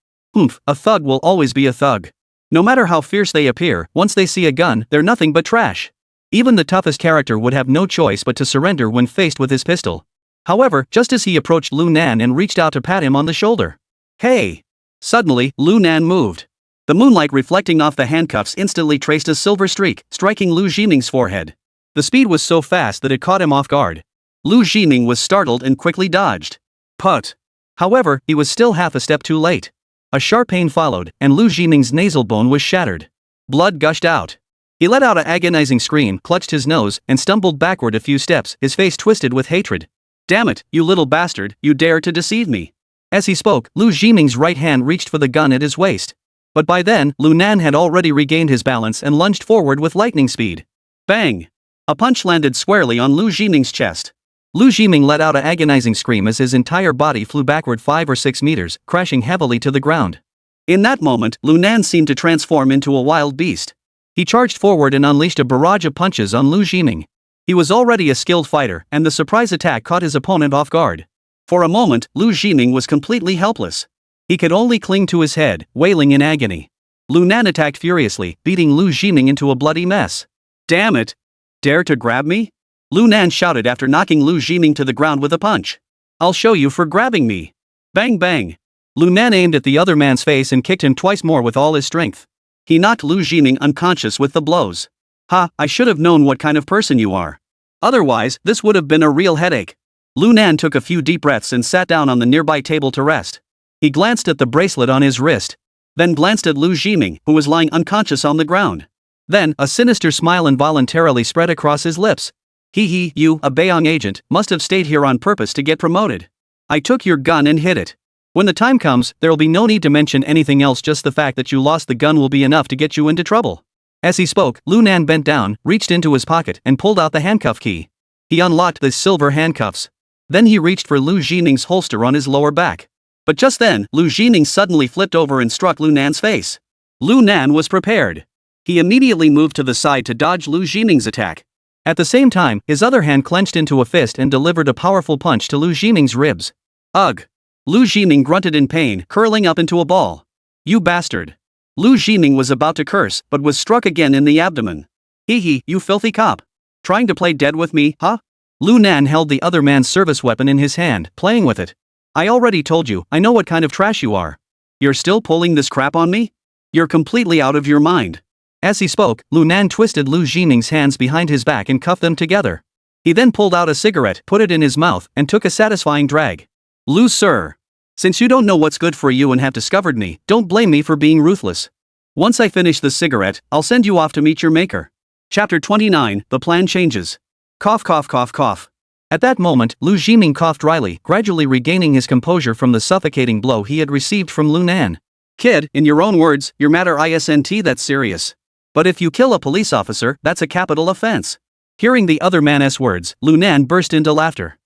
A thug will always be a thug. No matter how fierce they appear, once they see a gun, they're nothing but trash. Even the toughest character would have no choice but to surrender when faced with his pistol. However, just as he approached Lu Nan and reached out to pat him on the shoulder. "Hey!" Suddenly, Lu Nan moved. The moonlight reflecting off the handcuffs instantly traced a silver streak, striking Lu Jiming's forehead. The speed was so fast that it caught him off guard. Lu Jiming was startled and quickly dodged. Put. However, he was still half a step too late. A sharp pain followed, and Lu Jiming's nasal bone was shattered. Blood gushed out. He let out an agonizing scream, clutched his nose, and stumbled backward a few steps, his face twisted with hatred. "Damn it, you little bastard, you dare to deceive me." As he spoke, Lu Jiming's right hand reached for the gun at his waist. But by then, Lu Nan had already regained his balance and lunged forward with lightning speed. Bang! A punch landed squarely on Lu Jiming's chest. Lu Jiming let out an agonizing scream as his entire body flew backward 5 or 6 meters, crashing heavily to the ground. In that moment, Lu Nan seemed to transform into a wild beast. He charged forward and unleashed a barrage of punches on Lu Jiming. He was already a skilled fighter, and the surprise attack caught his opponent off guard. For a moment, Lu Jiming was completely helpless. He could only cling to his head, wailing in agony. Lu Nan attacked furiously, beating Lu Jiming into a bloody mess. "Damn it! Dare to grab me?" Lu Nan shouted after knocking Lu Jiming to the ground with a punch. "I'll show you for grabbing me." Bang bang! Lu Nan aimed at the other man's face and kicked him twice more with all his strength. He knocked Lu Jiming unconscious with the blows. "Ha, I should have known what kind of person you are. Otherwise, this would have been a real headache." Lu Nan took a few deep breaths and sat down on the nearby table to rest. He glanced at the bracelet on his wrist. Then glanced at Lu Jiming, who was lying unconscious on the ground. Then, a sinister smile involuntarily spread across his lips. "Hee, you, a Bayong agent, must have stayed here on purpose to get promoted. I took your gun and hid it. When the time comes, there'll be no need to mention anything else, just the fact that you lost the gun will be enough to get you into trouble." As he spoke, Lu Nan bent down, reached into his pocket, and pulled out the handcuff key. He unlocked the silver handcuffs. Then he reached for Lu Jiming's holster on his lower back. But just then, Lu Jiming suddenly flipped over and struck Lu Nan's face. Lu Nan was prepared. He immediately moved to the side to dodge Lu Jiming's attack. At the same time, his other hand clenched into a fist and delivered a powerful punch to Lu Jiming's ribs. Ugh! Lu Jiming grunted in pain, curling up into a ball. "You bastard!" Lu Jiming was about to curse, but was struck again in the abdomen. "Hee, you filthy cop! Trying to play dead with me, huh?" Lu Nan held the other man's service weapon in his hand, playing with it. "I already told you, I know what kind of trash you are. You're still pulling this crap on me? You're completely out of your mind." As he spoke, Lu Nan twisted Lu Jiming's hands behind his back and cuffed them together. He then pulled out a cigarette, put it in his mouth, and took a satisfying drag. "Lu sir. Since you don't know what's good for you and have discovered me, don't blame me for being ruthless. Once I finish the cigarette, I'll send you off to meet your maker." Chapter 29, The Plan Changes. Cough cough cough cough. At that moment, Lu Jiming coughed dryly, gradually regaining his composure from the suffocating blow he had received from Lu Nan. "Kid, in your own words, your matter isn't that serious. But if you kill a police officer, that's a capital offense." Hearing the other man's words, Lu Nan burst into laughter.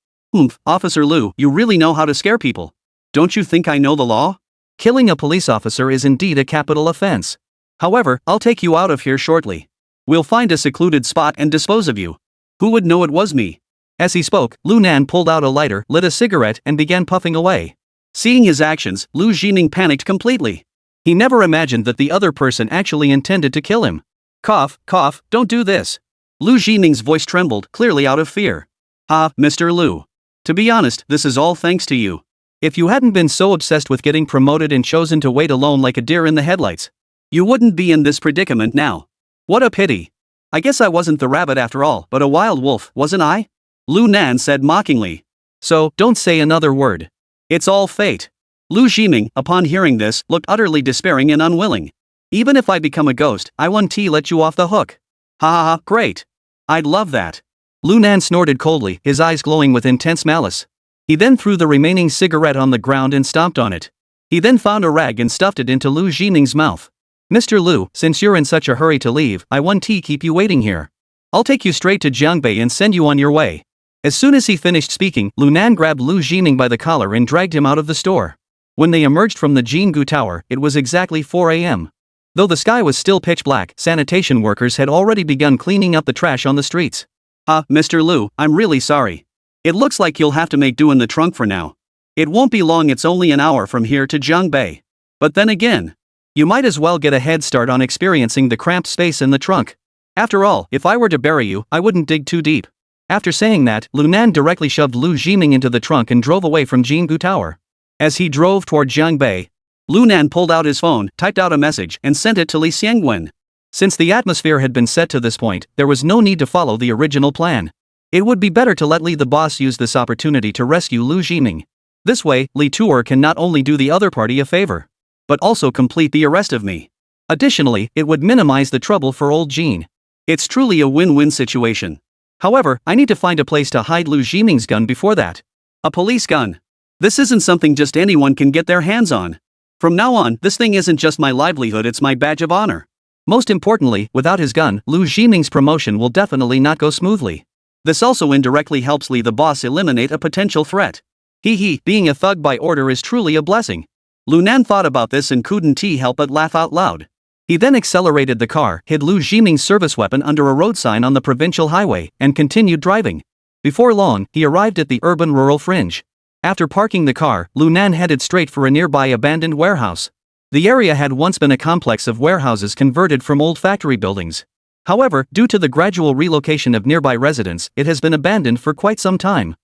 Officer Lu, you really know how to scare people. Don't you think I know the law? Killing a police officer is indeed a capital offense. However, I'll take you out of here shortly. We'll find a secluded spot and dispose of you. Who would know it was me? As he spoke, Lu Nan pulled out a lighter, lit a cigarette, and began puffing away. Seeing his actions, Lu Jining panicked completely. He never imagined that the other person actually intended to kill him. Cough, cough, don't do this. Lu Jining's voice trembled, clearly out of fear. Mr. Lu. To be honest, this is all thanks to you. If you hadn't been so obsessed with getting promoted and chosen to wait alone like a deer in the headlights, you wouldn't be in this predicament now. What a pity. I guess I wasn't the rabbit after all, but a wild wolf, wasn't I? Lu Nan said mockingly. So, don't say another word. It's all fate. Lu Jining, upon hearing this, looked utterly despairing and unwilling. Even if I become a ghost, I won't let you off the hook. Ha, great. I'd love that. Lu Nan snorted coldly, his eyes glowing with intense malice. He then threw the remaining cigarette on the ground and stomped on it. He then found a rag and stuffed it into Lu Jining's mouth. Mr. Lu, since you're in such a hurry to leave, I won't keep you waiting here. I'll take you straight to Jiangbei and send you on your way. As soon as he finished speaking, Lu Nan grabbed Lu Jining by the collar and dragged him out of the store. When they emerged from the Jingu Tower, it was exactly 4 a.m. Though the sky was still pitch black, sanitation workers had already begun cleaning up the trash on the streets. Mr. Lu, I'm really sorry. It looks like you'll have to make do in the trunk for now. It won't be long, it's only an hour from here to Jiangbei. But then again, you might as well get a head start on experiencing the cramped space in the trunk. After all, if I were to bury you, I wouldn't dig too deep. After saying that, Lu Nan directly shoved Lu Jining into the trunk and drove away from Jingu Tower. As he drove toward Jiangbei, Lu Nan pulled out his phone, typed out a message, and sent it to Li Xiangwen. Since the atmosphere had been set to this point, there was no need to follow the original plan. It would be better to let Li the boss use this opportunity to rescue Lu Jining. This way, Li Tuer can not only do the other party a favor, but also complete the arrest of me. Additionally, it would minimize the trouble for old Jean. It's truly a win-win situation. However, I need to find a place to hide Lu Jining's gun before that. A police gun. This isn't something just anyone can get their hands on. From now on, this thing isn't just my livelihood, it's my badge of honor. Most importantly, without his gun, Lu Jining's promotion will definitely not go smoothly. This also indirectly helps Li the boss eliminate a potential threat. Being a thug by order is truly a blessing. Lu Nan thought about this and couldn't help but laugh out loud. He then accelerated the car, hid Lu Jining's service weapon under a road sign on the provincial highway, and continued driving. Before long, he arrived at the urban-rural fringe. After parking the car, Lu Nan headed straight for a nearby abandoned warehouse. The area had once been a complex of warehouses converted from old factory buildings. However, due to the gradual relocation of nearby residents, it has been abandoned for quite some time.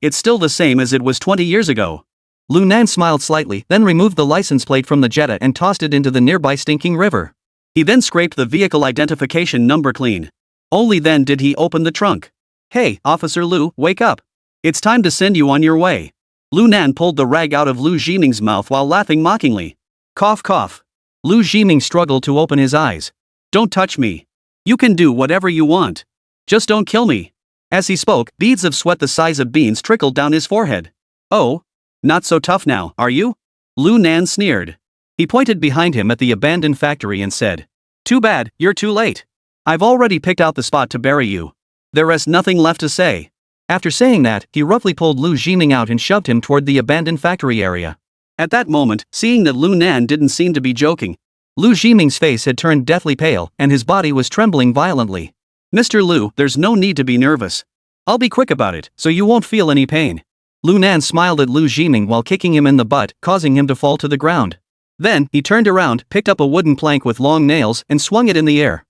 It's still the same as it was 20 years ago. Lu Nan smiled slightly, then removed the license plate from the Jetta and tossed it into the nearby stinking river. He then scraped the vehicle identification number clean. Only then did he open the trunk. Hey, Officer Lu, wake up. It's time to send you on your way. Lu Nan pulled the rag out of Lu Jining's mouth while laughing mockingly. Cough, cough. Lu Jining struggled to open his eyes. Don't touch me. You can do whatever you want. Just don't kill me. As he spoke, beads of sweat the size of beans trickled down his forehead. Oh? Not so tough now, are you? Lu Nan sneered. He pointed behind him at the abandoned factory and said, Too bad, you're too late. I've already picked out the spot to bury you. There is nothing left to say. After saying that, he roughly pulled Lu Jining out and shoved him toward the abandoned factory area. At that moment, seeing that Lu Nan didn't seem to be joking, Lu Jining's face had turned deathly pale, and his body was trembling violently. Mr. Lu, there's no need to be nervous. I'll be quick about it, so you won't feel any pain. Lu Nan smiled at Lu Jining while kicking him in the butt, causing him to fall to the ground. Then, he turned around, picked up a wooden plank with long nails, and swung it in the air.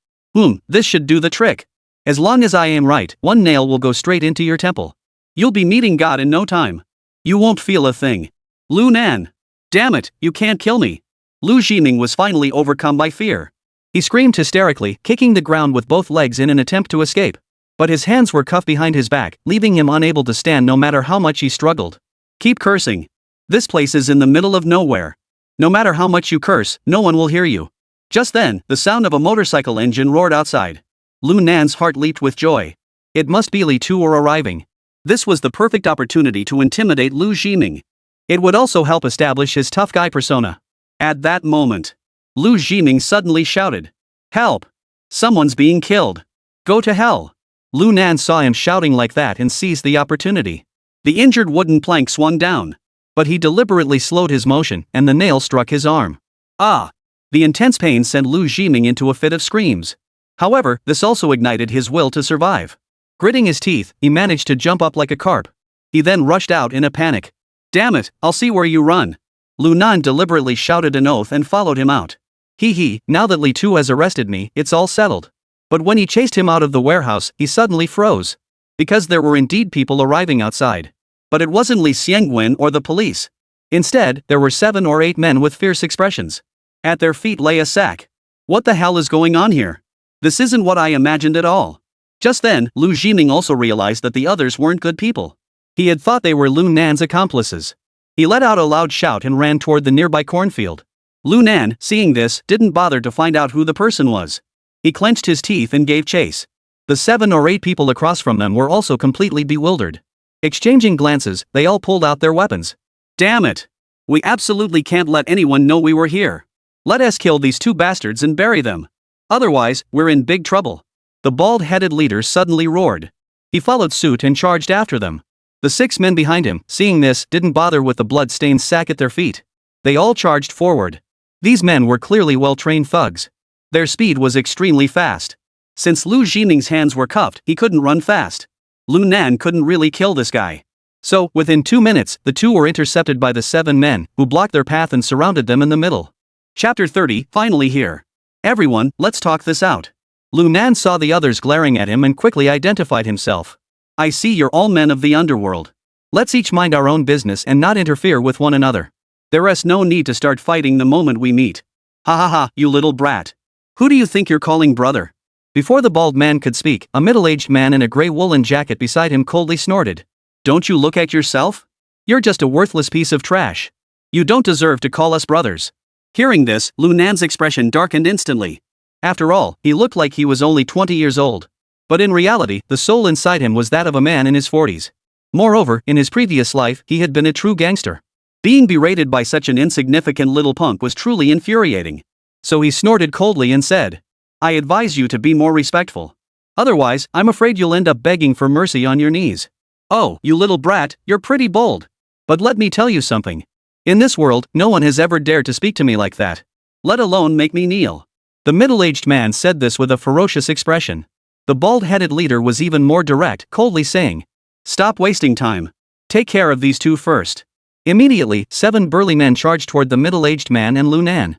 This should do the trick. As long as I aim right, one nail will go straight into your temple. You'll be meeting God in no time. You won't feel a thing. Lu Nan. Damn it, you can't kill me. Lu Jining was finally overcome by fear. He screamed hysterically, kicking the ground with both legs in an attempt to escape. But his hands were cuffed behind his back, leaving him unable to stand no matter how much he struggled. Keep cursing. This place is in the middle of nowhere. No matter how much you curse, no one will hear you. Just then, the sound of a motorcycle engine roared outside. Lu Nan's heart leaped with joy. It must be Li Tuer arriving. This was the perfect opportunity to intimidate Lu Jining. It would also help establish his tough guy persona. At that moment, Lu Jining suddenly shouted, Help! Someone's being killed. Go to hell! Lu Nan saw him shouting like that and seized the opportunity. The injured wooden plank swung down. But he deliberately slowed his motion, and the nail struck his arm. The intense pain sent Lu Jining into a fit of screams. However, this also ignited his will to survive. Gritting his teeth, he managed to jump up like a carp. He then rushed out in a panic. Damn it, I'll see where you run. Lu Nan deliberately shouted an oath and followed him out. Hee, now that Li Tu has arrested me, it's all settled. But when he chased him out of the warehouse, he suddenly froze. Because there were indeed people arriving outside. But it wasn't Li Xiangwen or the police. Instead, there were 7 or 8 men with fierce expressions. At their feet lay a sack. What the hell is going on here? This isn't what I imagined at all. Just then, Lu Jiming also realized that the others weren't good people. He had thought they were Lu Nan's accomplices. He let out a loud shout and ran toward the nearby cornfield. Lu Nan, seeing this, didn't bother to find out who the person was. He clenched his teeth and gave chase. The 7 or 8 people across from them were also completely bewildered. Exchanging glances, they all pulled out their weapons. Damn it! We absolutely can't let anyone know we were here. Let us kill these 2 bastards and bury them. Otherwise, we're in big trouble. The bald-headed leader suddenly roared. He followed suit and charged after them. The 6 men behind him, seeing this, didn't bother with the blood-stained sack at their feet. They all charged forward. These men were clearly well-trained thugs. Their speed was extremely fast. Since Lu Jiming's hands were cuffed, he couldn't run fast. Lu Nan couldn't really kill this guy. So, within 2 minutes, the 2 were intercepted by the 7 men, who blocked their path and surrounded them in the middle. Chapter 30, finally here. Everyone, let's talk this out. Lu Nan saw the others glaring at him and quickly identified himself. I see you're all men of the underworld. Let's each mind our own business and not interfere with one another. There is no need to start fighting the moment we meet. Ha ha ha, you little brat. Who do you think you're calling brother? Before the bald man could speak, a middle-aged man in a gray woolen jacket beside him coldly snorted. Don't you look at yourself? You're just a worthless piece of trash. You don't deserve to call us brothers. Hearing this, Lu Nan's expression darkened instantly. After all, he looked like he was only 20 years old. But in reality, the soul inside him was that of a man in his 40s. Moreover, in his previous life, he had been a true gangster. Being berated by such an insignificant little punk was truly infuriating. So he snorted coldly and said, I advise you to be more respectful. Otherwise, I'm afraid you'll end up begging for mercy on your knees. Oh, you little brat, you're pretty bold. But let me tell you something. In this world, no one has ever dared to speak to me like that. Let alone make me kneel. The middle-aged man said this with a ferocious expression. The bald-headed leader was even more direct, coldly saying, Stop wasting time. Take care of these 2 first. Immediately, 7 burly men charged toward the middle-aged man and Lu Nan.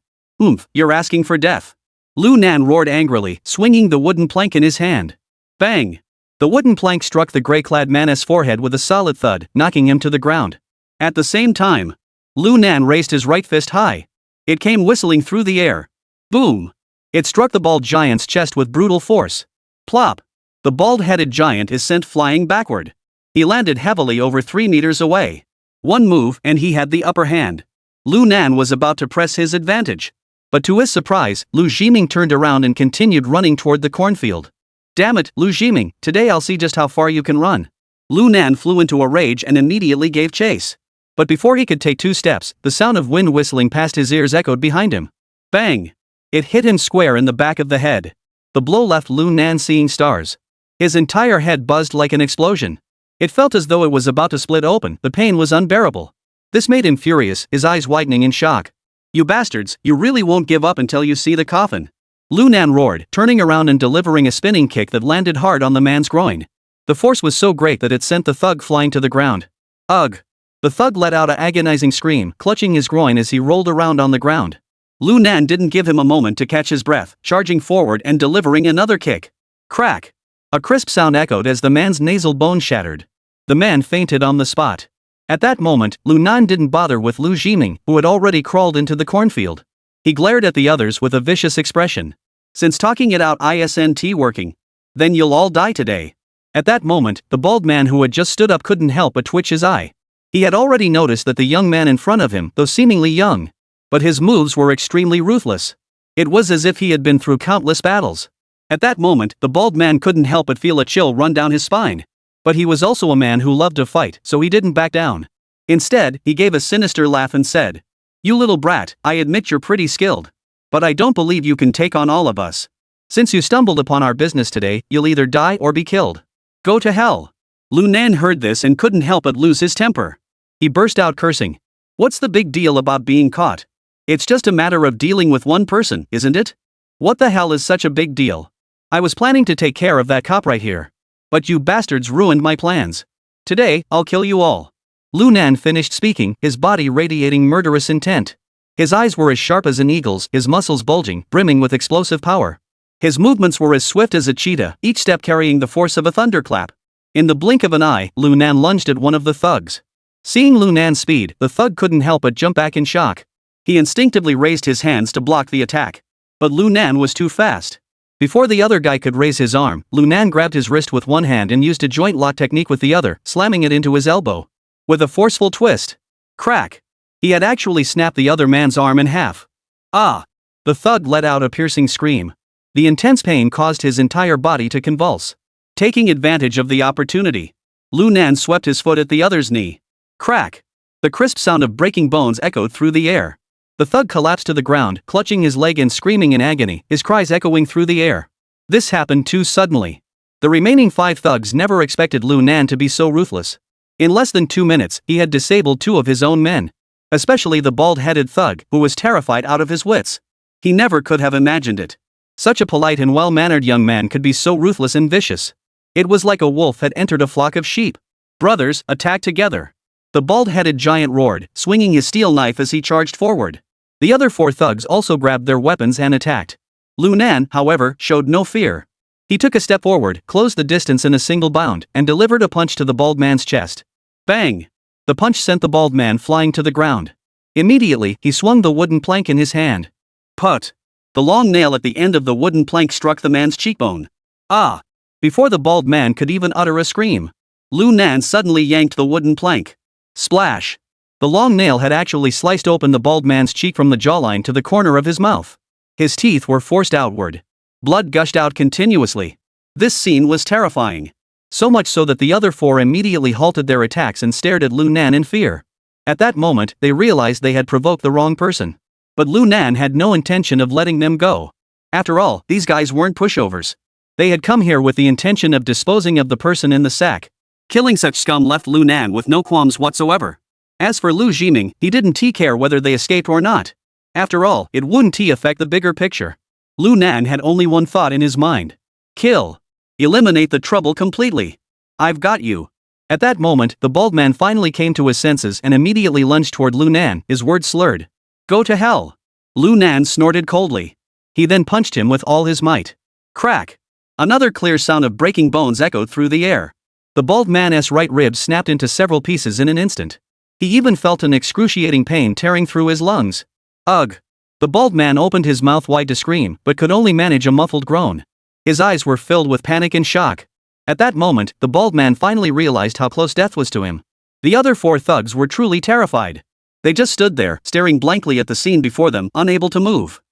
You're asking for death. Lu Nan roared angrily, swinging the wooden plank in his hand. Bang! The wooden plank struck the gray-clad man's forehead with a solid thud, knocking him to the ground. At the same time, Lu Nan raised his right fist high. It came whistling through the air. Boom! It struck the bald giant's chest with brutal force. Plop! The bald-headed giant is sent flying backward. He landed heavily over 3 meters away. One move and he had the upper hand. Lu Nan was about to press his advantage. But to his surprise, Lu Jiming turned around and continued running toward the cornfield. Damn it, Lu Jiming, today I'll see just how far you can run. Lu Nan flew into a rage and immediately gave chase. But before he could take 2 steps, the sound of wind whistling past his ears echoed behind him. Bang! It hit him square in the back of the head. The blow left Lu Nan seeing stars. His entire head buzzed like an explosion. It felt as though it was about to split open. The pain was unbearable. This made him furious, his eyes widening in shock. You bastards, you really won't give up until you see the coffin. Lu Nan roared, turning around and delivering a spinning kick that landed hard on the man's groin. The force was so great that it sent the thug flying to the ground. Ugh! The thug let out an agonizing scream, clutching his groin as he rolled around on the ground. Lu Nan didn't give him a moment to catch his breath, charging forward and delivering another kick. Crack! A crisp sound echoed as the man's nasal bone shattered. The man fainted on the spot. At that moment, Lu Nan didn't bother with Lu Jiming, who had already crawled into the cornfield. He glared at the others with a vicious expression. Since talking it out isn't working, then you'll all die today. At that moment, the bald man who had just stood up couldn't help but twitch his eye. He had already noticed that the young man in front of him, though seemingly young, but his moves were extremely ruthless. It was as if he had been through countless battles. At that moment, the bald man couldn't help but feel a chill run down his spine. But he was also a man who loved to fight, so he didn't back down. Instead, he gave a sinister laugh and said, You little brat, I admit you're pretty skilled. But I don't believe you can take on all of us. Since you stumbled upon our business today, you'll either die or be killed. Go to hell. Lu Nan heard this and couldn't help but lose his temper. He burst out cursing. What's the big deal about being caught? It's just a matter of dealing with one person, isn't it? What the hell is such a big deal? I was planning to take care of that cop right here. But you bastards ruined my plans. Today, I'll kill you all. Lu Nan finished speaking, his body radiating murderous intent. His eyes were as sharp as an eagle's, his muscles bulging, brimming with explosive power. His movements were as swift as a cheetah, each step carrying the force of a thunderclap. In the blink of an eye, Lu Nan lunged at one of the thugs. Seeing Lu Nan's speed, the thug couldn't help but jump back in shock. He instinctively raised his hands to block the attack. But Lu Nan was too fast. Before the other guy could raise his arm, Lu Nan grabbed his wrist with one hand and used a joint lock technique with the other, slamming it into his elbow. With a forceful twist. Crack! He had actually snapped the other man's arm in half. Ah! The thug let out a piercing scream. The intense pain caused his entire body to convulse. Taking advantage of the opportunity, Lu Nan swept his foot at the other's knee. Crack! The crisp sound of breaking bones echoed through the air. The thug collapsed to the ground, clutching his leg and screaming in agony, his cries echoing through the air. This happened too suddenly. The remaining 5 thugs never expected Lu Nan to be so ruthless. In less than 2 minutes, he had disabled 2 of his own men. Especially the bald-headed thug, who was terrified out of his wits. He never could have imagined it. Such a polite and well-mannered young man could be so ruthless and vicious. It was like a wolf had entered a flock of sheep. Brothers, attack together. The bald-headed giant roared, swinging his steel knife as he charged forward. The other 4 thugs also grabbed their weapons and attacked. Lu Nan, however, showed no fear. He took a step forward, closed the distance in a single bound, and delivered a punch to the bald man's chest. Bang! The punch sent the bald man flying to the ground. Immediately, he swung the wooden plank in his hand. Put! The long nail at the end of the wooden plank struck the man's cheekbone. Ah! Before the bald man could even utter a scream, Lu Nan suddenly yanked the wooden plank. Splash! The long nail had actually sliced open the bald man's cheek from the jawline to the corner of his mouth. His teeth were forced outward. Blood gushed out continuously. This scene was terrifying. So much so that the other 4 immediately halted their attacks and stared at Lu Nan in fear. At that moment, they realized they had provoked the wrong person. But Lu Nan had no intention of letting them go. After all, these guys weren't pushovers. They had come here with the intention of disposing of the person in the sack. Killing such scum left Lu Nan with no qualms whatsoever. As for Lu Jiming, he didn't care whether they escaped or not. After all, it wouldn't affect the bigger picture. Lu Nan had only one thought in his mind. Kill. Eliminate the trouble completely. I've got you. At that moment, the bald man finally came to his senses and immediately lunged toward Lu Nan, his words slurred. Go to hell. Lu Nan snorted coldly. He then punched him with all his might. Crack. Another clear sound of breaking bones echoed through the air. The bald man's right rib snapped into several pieces in an instant. He even felt an excruciating pain tearing through his lungs. Ugh! The bald man opened his mouth wide to scream, but could only manage a muffled groan. His eyes were filled with panic and shock. At that moment, the bald man finally realized how close death was to him. The other 4 thugs were truly terrified. They just stood there, staring blankly at the scene before them, unable to move.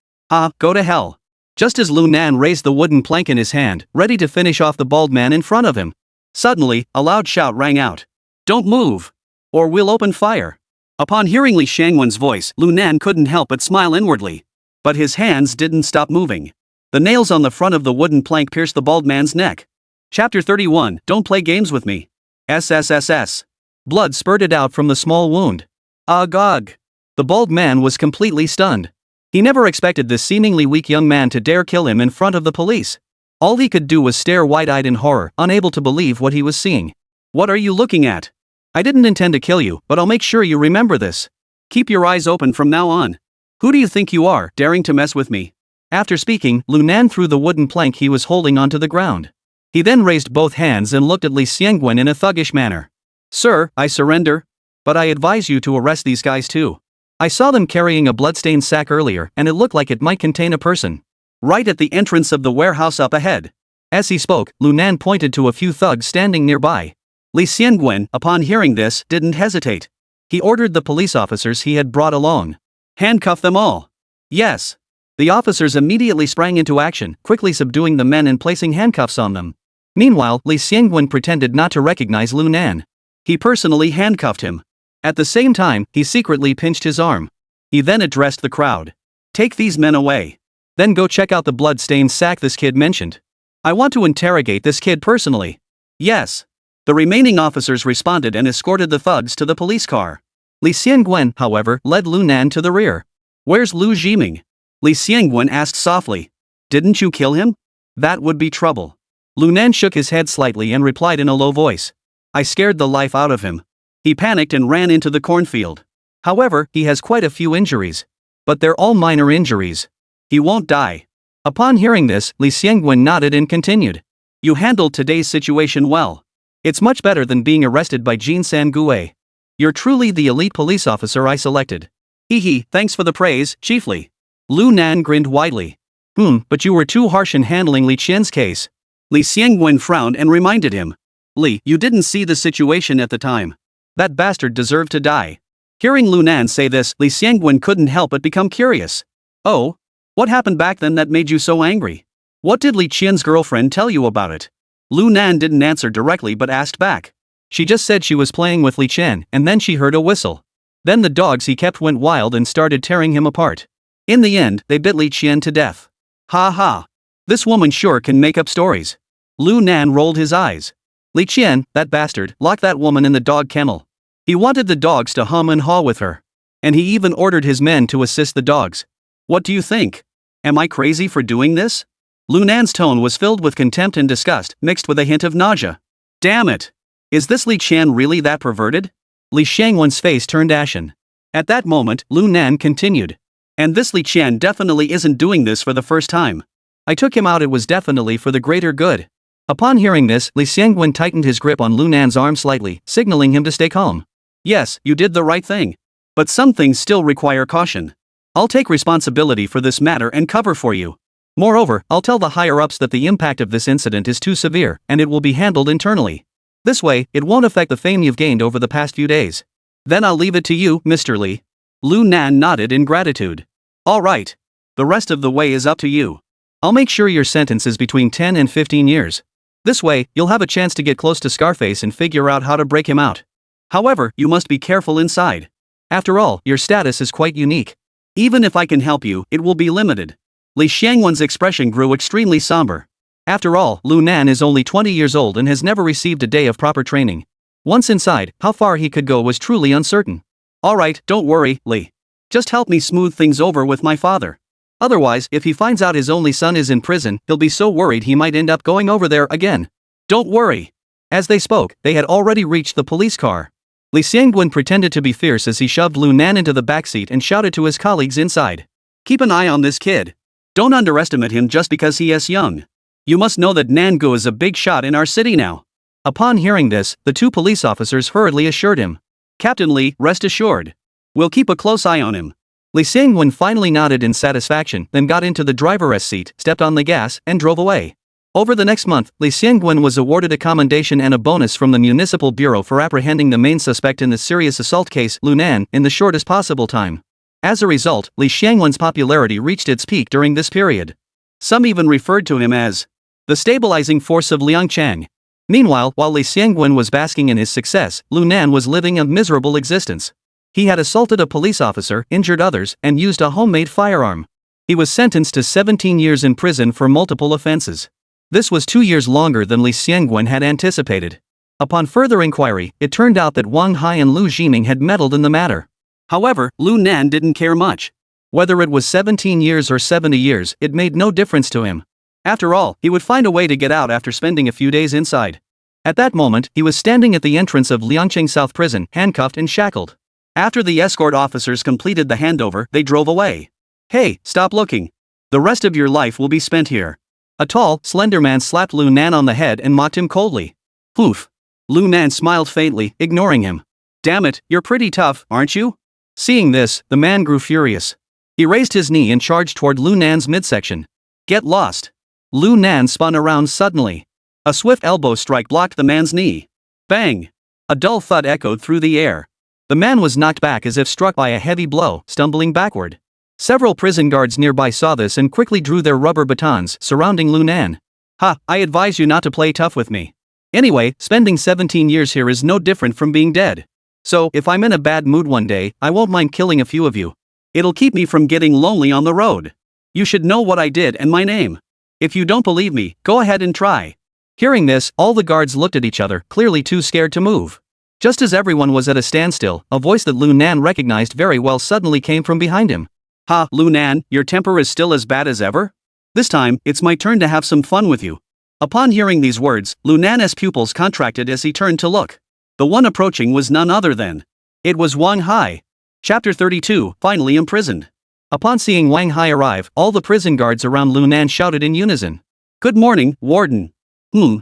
Go to hell. Just as Lu Nan raised the wooden plank in his hand, ready to finish off the bald man in front of him. Suddenly, a loud shout rang out. Don't move! Or we'll open fire. Upon hearing Li Shangwen's voice, Lu Nan couldn't help but smile inwardly. But his hands didn't stop moving. The nails on the front of the wooden plank pierced the bald man's neck. Chapter 31, Don't Play Games With Me. SSSS. Blood spurted out from the small wound. Ugh. The bald man was completely stunned. He never expected this seemingly weak young man to dare kill him in front of the police. All he could do was stare wide-eyed in horror, unable to believe what he was seeing. What are you looking at? I didn't intend to kill you, but I'll make sure you remember this. Keep your eyes open from now on. Who do you think you are, daring to mess with me? After speaking, Lu Nan threw the wooden plank he was holding onto the ground. He then raised both hands and looked at Li Xiangwen in a thuggish manner. Sir, I surrender. But I advise you to arrest these guys too. I saw them carrying a bloodstained sack earlier and it looked like it might contain a person. Right at the entrance of the warehouse up ahead. As he spoke, Lu Nan pointed to a few thugs standing nearby. Li Xiangwen, upon hearing this, didn't hesitate. He ordered the police officers he had brought along. Handcuff them all. Yes. The officers immediately sprang into action, quickly subduing the men and placing handcuffs on them. Meanwhile, Li Xiangwen pretended not to recognize Lu Nan. He personally handcuffed him. At the same time, he secretly pinched his arm. He then addressed the crowd. Take these men away. Then go check out the blood-stained sack this kid mentioned. I want to interrogate this kid personally. Yes. The remaining officers responded and escorted the thugs to the police car. Li Xiangwen, however, led Lu Nan to the rear. Where's Lu Jiming? Li Xiangwen asked softly. Didn't you kill him? That would be trouble. Lu Nan shook his head slightly and replied in a low voice. I scared the life out of him. He panicked and ran into the cornfield. However, he has quite a few injuries. But they're all minor injuries. He won't die. Upon hearing this, Li Xiangwen nodded and continued. You handled today's situation well. It's much better than being arrested by Jin San-gue. You're truly the elite police officer I selected. Hee, thanks for the praise, chiefly. Lu Nan grinned widely. But you were too harsh in handling Li Qian's case. Li Xiangwen frowned and reminded him. Li, you didn't see the situation at the time. That bastard deserved to die. Hearing Lu Nan say this, Li Xiangwen couldn't help but become curious. Oh? What happened back then that made you so angry? What did Li Qian's girlfriend tell you about it? Lu Nan didn't answer directly but asked back. She just said she was playing with Li Qian and then she heard a whistle. Then the dogs he kept went wild and started tearing him apart. In the end, they bit Li Qian to death. Ha ha. This woman sure can make up stories. Lu Nan rolled his eyes. Li Qian, that bastard, locked that woman in the dog kennel. He wanted the dogs to hum and haw with her. And he even ordered his men to assist the dogs. What do you think? Am I crazy for doing this? Lu Nan's tone was filled with contempt and disgust, mixed with a hint of nausea. Damn it! Is this Li Qian really that perverted? Li Xiangwen's face turned ashen. At that moment, Lu Nan continued. And this Li Qian definitely isn't doing this for the first time. I took him out, it was definitely for the greater good. Upon hearing this, Li Xiangwen tightened his grip on Lu Nan's arm slightly, signaling him to stay calm. Yes, you did the right thing. But some things still require caution. I'll take responsibility for this matter and cover for you. Moreover, I'll tell the higher-ups that the impact of this incident is too severe, and it will be handled internally. This way, it won't affect the fame you've gained over the past few days. Then I'll leave it to you, Mr. Li. Lu Nan nodded in gratitude. All right. The rest of the way is up to you. I'll make sure your sentence is between 10 and 15 years. This way, you'll have a chance to get close to Scarface and figure out how to break him out. However, you must be careful inside. After all, your status is quite unique. Even if I can help you, it will be limited. Li Xiangwen's expression grew extremely somber. After all, Lu Nan is only 20 years old and has never received a day of proper training. Once inside, how far he could go was truly uncertain. Alright, don't worry, Li. Just help me smooth things over with my father. Otherwise, if he finds out his only son is in prison, he'll be so worried he might end up going over there again. Don't worry. As they spoke, they had already reached the police car. Li Xiangwen pretended to be fierce as he shoved Lu Nan into the backseat and shouted to his colleagues inside. Keep an eye on this kid. Don't underestimate him just because he is young. You must know that Nangu is a big shot in our city now. Upon hearing this, the two police officers hurriedly assured him. Captain Li, rest assured. We'll keep a close eye on him. Li Xiangwen finally nodded in satisfaction, then got into the driver's seat, stepped on the gas, and drove away. Over the next month, Li Xiangwen was awarded a commendation and a bonus from the Municipal Bureau for apprehending the main suspect in the serious assault case, Lu Nan, in the shortest possible time. As a result, Li Xiangwen's popularity reached its peak during this period. Some even referred to him as the stabilizing force of Liangchang. Meanwhile, while Li Xiangwen was basking in his success, Lu Nan was living a miserable existence. He had assaulted a police officer, injured others, and used a homemade firearm. He was sentenced to 17 years in prison for multiple offenses. This was 2 years longer than Li Xiangwen had anticipated. Upon further inquiry, it turned out that Wang Hai and Lu Jiming had meddled in the matter. However, Lu Nan didn't care much. Whether it was 17 years or 70 years, it made no difference to him. After all, he would find a way to get out after spending a few days inside. At that moment, he was standing at the entrance of Liangcheng South Prison, handcuffed and shackled. After the escort officers completed the handover, they drove away. Hey, stop looking. The rest of your life will be spent here. A tall, slender man slapped Lu Nan on the head and mocked him coldly. Poof. Lu Nan smiled faintly, ignoring him. Damn it, you're pretty tough, aren't you? Seeing this, the man grew furious. He raised his knee and charged toward Lu Nan's midsection. Get lost. Lu Nan spun around suddenly. A swift elbow strike blocked the man's knee. Bang! A dull thud echoed through the air. The man was knocked back as if struck by a heavy blow, stumbling backward. Several prison guards nearby saw this and quickly drew their rubber batons, surrounding Lu Nan. Ha, I advise you not to play tough with me. Anyway, spending 17 years here is no different from being dead. So, if I'm in a bad mood one day, I won't mind killing a few of you. It'll keep me from getting lonely on the road. You should know what I did and my name. If you don't believe me, go ahead and try. Hearing this, all the guards looked at each other, clearly too scared to move. Just as everyone was at a standstill, a voice that Lu Nan recognized very well suddenly came from behind him. Ha, Lu Nan, your temper is still as bad as ever? This time, it's my turn to have some fun with you. Upon hearing these words, Lunan's pupils contracted as he turned to look. The one approaching was none other than. It was Wang Hai. Chapter 32, finally imprisoned. Upon seeing Wang Hai arrive, all the prison guards around Lunan shouted in unison. Good morning, Warden.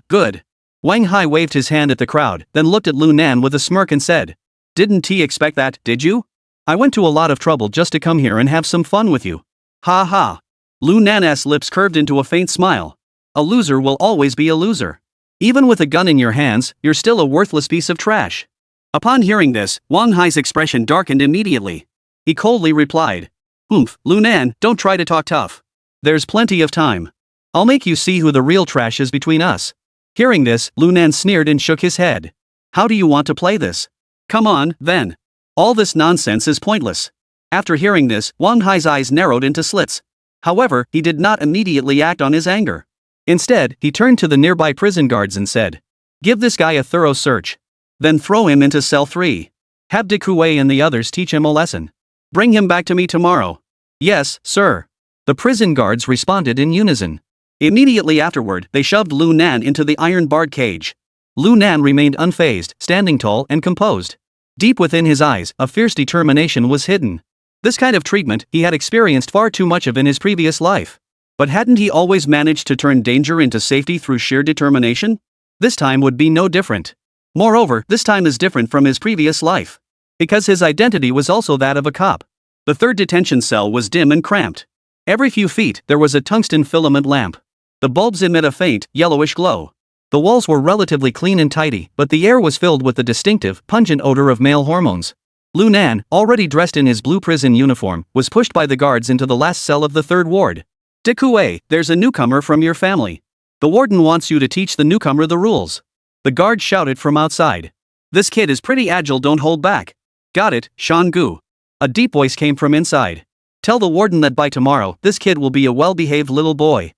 Good. Wang Hai waved his hand at the crowd, then looked at Lunan with a smirk and said. Didn't he expect that, did you? I went to a lot of trouble just to come here and have some fun with you. Ha ha. Lunan's lips curved into a faint smile. A loser will always be a loser. Even with a gun in your hands, you're still a worthless piece of trash. Upon hearing this, Wang Hai's expression darkened immediately. He coldly replied. Lunan, don't try to talk tough. There's plenty of time. I'll make you see who the real trash is between us. Hearing this, Lunan sneered and shook his head. How do you want to play this? Come on, then. All this nonsense is pointless. After hearing this, Wang Hai's eyes narrowed into slits. However, he did not immediately act on his anger. Instead, he turned to the nearby prison guards and said, give this guy a thorough search. Then throw him into cell 3. Have Dekuei and the others teach him a lesson. Bring him back to me tomorrow. Yes, sir. The prison guards responded in unison. Immediately afterward, they shoved Lunan into the iron-barred cage. Lunan remained unfazed, standing tall and composed. Deep within his eyes, a fierce determination was hidden. This kind of treatment he had experienced far too much of in his previous life. But hadn't he always managed to turn danger into safety through sheer determination? This time would be no different. Moreover, this time is different from his previous life. Because his identity was also that of a cop. The third detention cell was dim and cramped. Every few feet, there was a tungsten filament lamp. The bulbs emit a faint, yellowish glow. The walls were relatively clean and tidy, but the air was filled with the distinctive, pungent odor of male hormones. Lunan, already dressed in his blue prison uniform, was pushed by the guards into the last cell of the third ward. Dekuei, there's a newcomer from your family. The warden wants you to teach the newcomer the rules. The guard shouted from outside. This kid is pretty agile, don't hold back. Got it, Shangu. A deep voice came from inside. Tell the warden that by tomorrow, this kid will be a well-behaved little boy.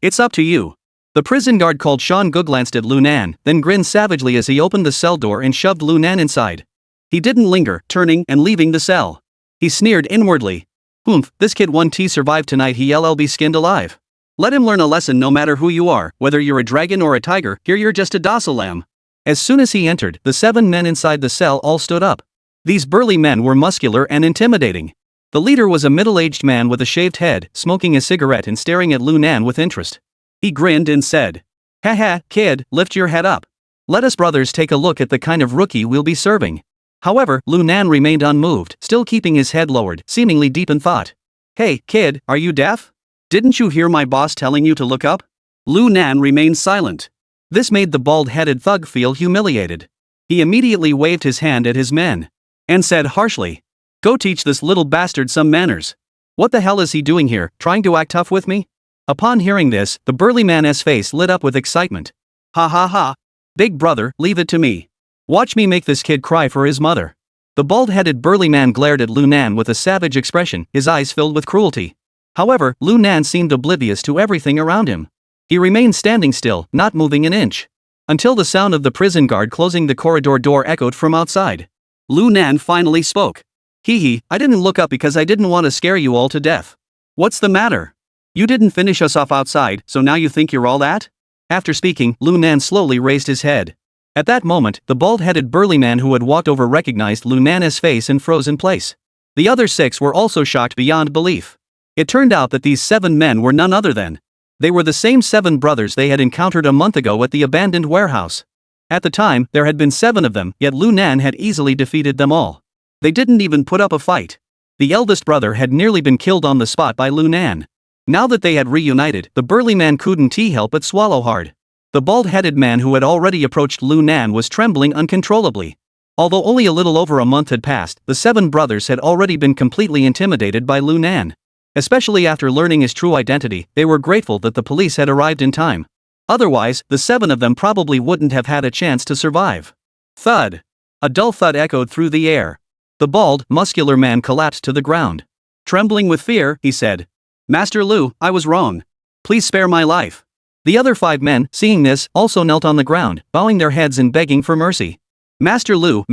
It's up to you. The prison guard called Shangu glanced at Lunan, then grinned savagely as he opened the cell door and shoved Lunan inside. He didn't linger, turning and leaving the cell. He sneered inwardly. This kid won't survive tonight, he'll be skinned alive. Let him learn a lesson no matter who you are, whether you're a dragon or a tiger, here you're just a docile lamb. As soon as he entered, the 7 men inside the cell all stood up. These burly men were muscular and intimidating. The leader was a middle-aged man with a shaved head, smoking a cigarette and staring at Lunan with interest. He grinned and said, Haha, kid, lift your head up. Let us brothers take a look at the kind of rookie we'll be serving. However, Lunan remained unmoved, still keeping his head lowered, seemingly deep in thought. Hey, kid, are you deaf? Didn't you hear my boss telling you to look up? Lunan remained silent. This made the bald-headed thug feel humiliated. He immediately waved his hand at his men. And said harshly, Go teach this little bastard some manners. What the hell is he doing here, trying to act tough with me? Upon hearing this, the burly man's face lit up with excitement. Ha ha ha. Big brother, leave it to me. Watch me make this kid cry for his mother. The bald-headed burly man glared at Lunan with a savage expression, his eyes filled with cruelty. However, Lunan seemed oblivious to everything around him. He remained standing still, not moving an inch. Until the sound of the prison guard closing the corridor door echoed from outside. Lunan finally spoke. Hee, I didn't look up because I didn't want to scare you all to death. What's the matter? You didn't finish us off outside, so now you think you're all that? After speaking, Lunan slowly raised his head. At that moment, the bald-headed burly man who had walked over recognized Lunan's face and froze in place. The other 6 were also shocked beyond belief. It turned out that these 7 men were none other than. They were the same 7 brothers they had encountered a month ago at the abandoned warehouse. At the time, there had been 7 of them, yet Lunan had easily defeated them all. They didn't even put up a fight. The eldest brother had nearly been killed on the spot by Lunan. Now that they had reunited, the burly man couldn't help but swallow hard. The bald-headed man who had already approached Lunan was trembling uncontrollably. Although only a little over a month had passed, the 7 brothers had already been completely intimidated by Lunan. Especially after learning his true identity, they were grateful that the police had arrived in time. Otherwise, the 7 of them probably wouldn't have had a chance to survive. Thud. A dull thud echoed through the air. The bald, muscular man collapsed to the ground. Trembling with fear, he said, Master Lu, I was wrong. Please spare my life. The other 5 men, seeing this, also knelt on the ground, bowing their heads and begging for mercy. Master Lu,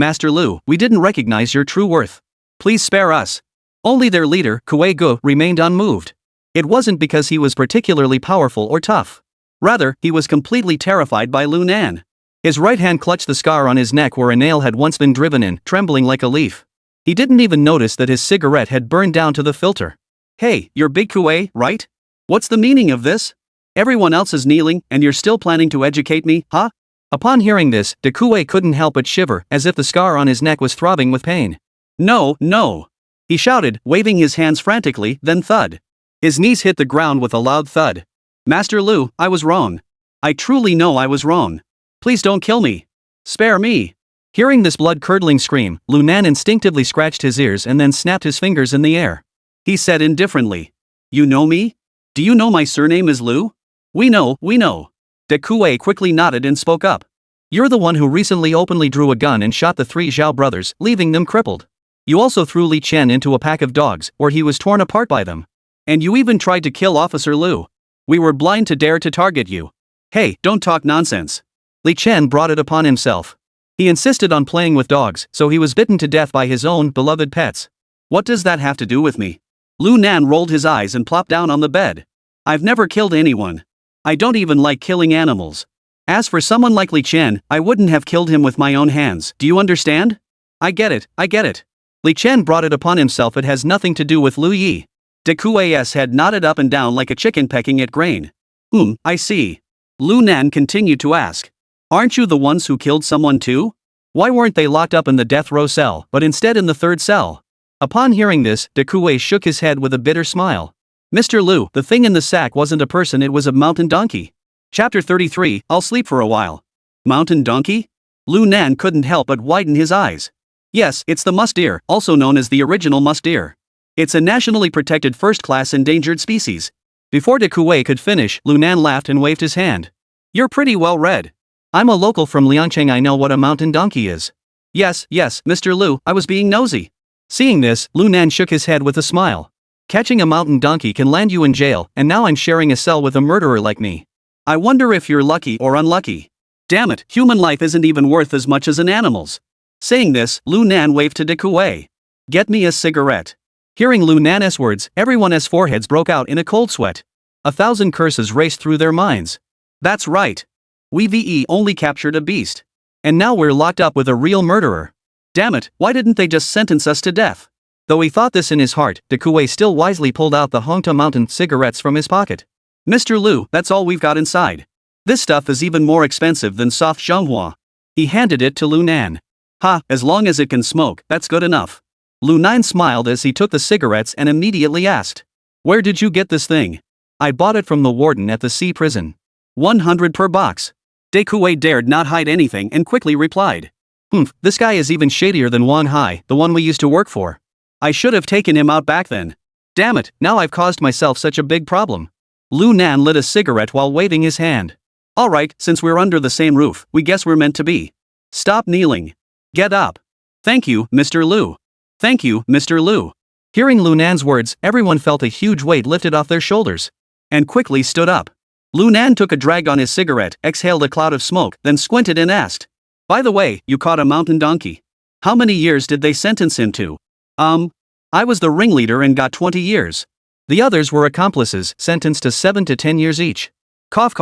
we didn't recognize your true worth. Please spare us. Only their leader, Kuei Gu, remained unmoved. It wasn't because he was particularly powerful or tough. Rather, he was completely terrified by Lu Nan. His right hand clutched the scar on his neck where a nail had once been driven in, trembling like a leaf. He didn't even notice that his cigarette had burned down to the filter. Hey, you're Big Kue, right? What's the meaning of this? Everyone else is kneeling, and you're still planning to educate me, huh? Upon hearing this, de Kue couldn't help but shiver, as if the scar on his neck was throbbing with pain. No, no! He shouted, waving his hands frantically, then thud. His knees hit the ground with a loud thud. Master Lu, I was wrong. I truly know I was wrong. Please don't kill me. Spare me. Hearing this blood-curdling scream, Lu Nan instinctively scratched his ears and then snapped his fingers in the air. He said indifferently. You know me? Do you know my surname is Lu? We know. De Kue quickly nodded and spoke up. You're the one who recently openly drew a gun and shot the 3 Zhao brothers, leaving them crippled. You also threw Li Chen into a pack of dogs, where he was torn apart by them. And you even tried to kill Officer Lu. We were blind to dare to target you. Hey, don't talk nonsense. Li Chen brought it upon himself. He insisted on playing with dogs, so he was bitten to death by his own beloved pets. What does that have to do with me? Lu Nan rolled his eyes and plopped down on the bed. I've never killed anyone. I don't even like killing animals. As for someone like Li Chen, I wouldn't have killed him with my own hands, do you understand? I get it. Li Chen brought it upon himself. It has nothing to do with Lu Yi. De Kue's head nodded up and down like a chicken pecking at grain. I see. Lu Nan continued to ask. Aren't you the ones who killed someone too? Why weren't they locked up in the death row cell, but instead in the 3rd cell? Upon hearing this, de Kue shook his head with a bitter smile. Mr. Lu, the thing in the sack wasn't a person, it was a mountain donkey. Chapter 33, I'll sleep for a while. Mountain donkey? Lu Nan couldn't help but widen his eyes. Yes, it's the musk deer, also known as the original musk deer. It's a nationally protected first-class endangered species. Before de Kue could finish, Lu Nan laughed and waved his hand. You're pretty well read. I'm a local from Liangcheng, I know what a mountain donkey is. Yes, Mr. Lu, I was being nosy. Seeing this, Lu Nan shook his head with a smile. Catching a mountain donkey can land you in jail, and now I'm sharing a cell with a murderer like me. I wonder if you're lucky or unlucky. Damn it, human life isn't even worth as much as an animal's. Saying this, Lu Nan waved to de Kue. Get me a cigarette. Hearing Lu Nan's words, everyone's foreheads broke out in a cold sweat. 1,000 curses raced through their minds. That's right. We only captured a beast. And now we're locked up with a real murderer. Damn it, why didn't they just sentence us to death? Though he thought this in his heart, de Kue still wisely pulled out the Hongta Mountain cigarettes from his pocket. Mr. Lu, that's all we've got inside. This stuff is even more expensive than soft Zhonghua. He handed it to Lu Nan. As long as it can smoke, that's good enough. Lu Nan smiled as he took the cigarettes and immediately asked. Where did you get this thing? I bought it from the warden at the sea prison. 100 per box. De Kue dared not hide anything and quickly replied. This guy is even shadier than Wang Hai, the one we used to work for. I should have taken him out back then. Damn it, now I've caused myself such a big problem. Lu Nan lit a cigarette while waving his hand. Alright, since we're under the same roof, we guess we're meant to be. Stop kneeling. Get up. Thank you, Mr. Lu. Thank you, Mr. Lu. Hearing Lu Nan's words, everyone felt a huge weight lifted off their shoulders. And quickly stood up. Lu Nan took a drag on his cigarette, exhaled a cloud of smoke, then squinted and asked. By the way, you caught a mountain donkey. How many years did they sentence him to? I was the ringleader and got 20 years. The others were accomplices, sentenced to 7 to 10 years each. Cough.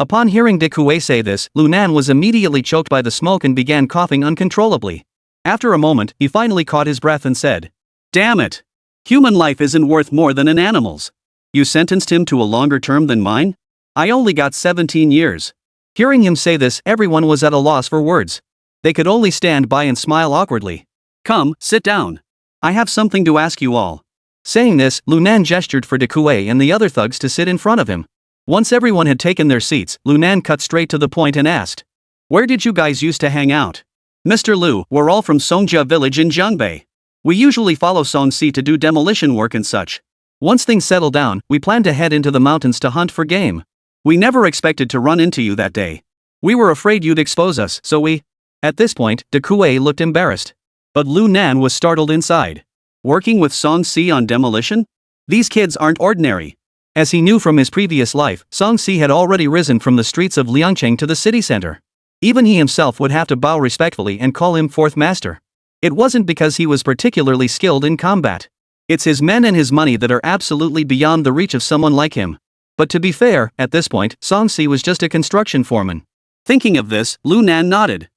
Upon hearing de Kue say this, Lu Nan was immediately choked by the smoke and began coughing uncontrollably. After a moment, he finally caught his breath and said. Damn it! Human life isn't worth more than an animal's. You sentenced him to a longer term than mine? I only got 17 years. Hearing him say this, everyone was at a loss for words. They could only stand by and smile awkwardly. Come, sit down. I have something to ask you all. Saying this, Lu Nan gestured for de Kue and the other thugs to sit in front of him. Once everyone had taken their seats, Lu Nan cut straight to the point and asked. Where did you guys used to hang out? Mr. Lu, we're all from Songjia village in Jiangbei. We usually follow Songxi to do demolition work and such. Once things settle down, we plan to head into the mountains to hunt for game. We never expected to run into you that day. We were afraid you'd expose us, so we... At this point, de Kue looked embarrassed. But Lu Nan was startled inside. Working with Songxi on demolition? These kids aren't ordinary. As he knew from his previous life, Songxi had already risen from the streets of Liangcheng to the city center. Even he himself would have to bow respectfully and call him fourth master. It wasn't because he was particularly skilled in combat. It's his men and his money that are absolutely beyond the reach of someone like him. But to be fair, at this point, Song-si was just a construction foreman. Thinking of this, Lu Nan nodded.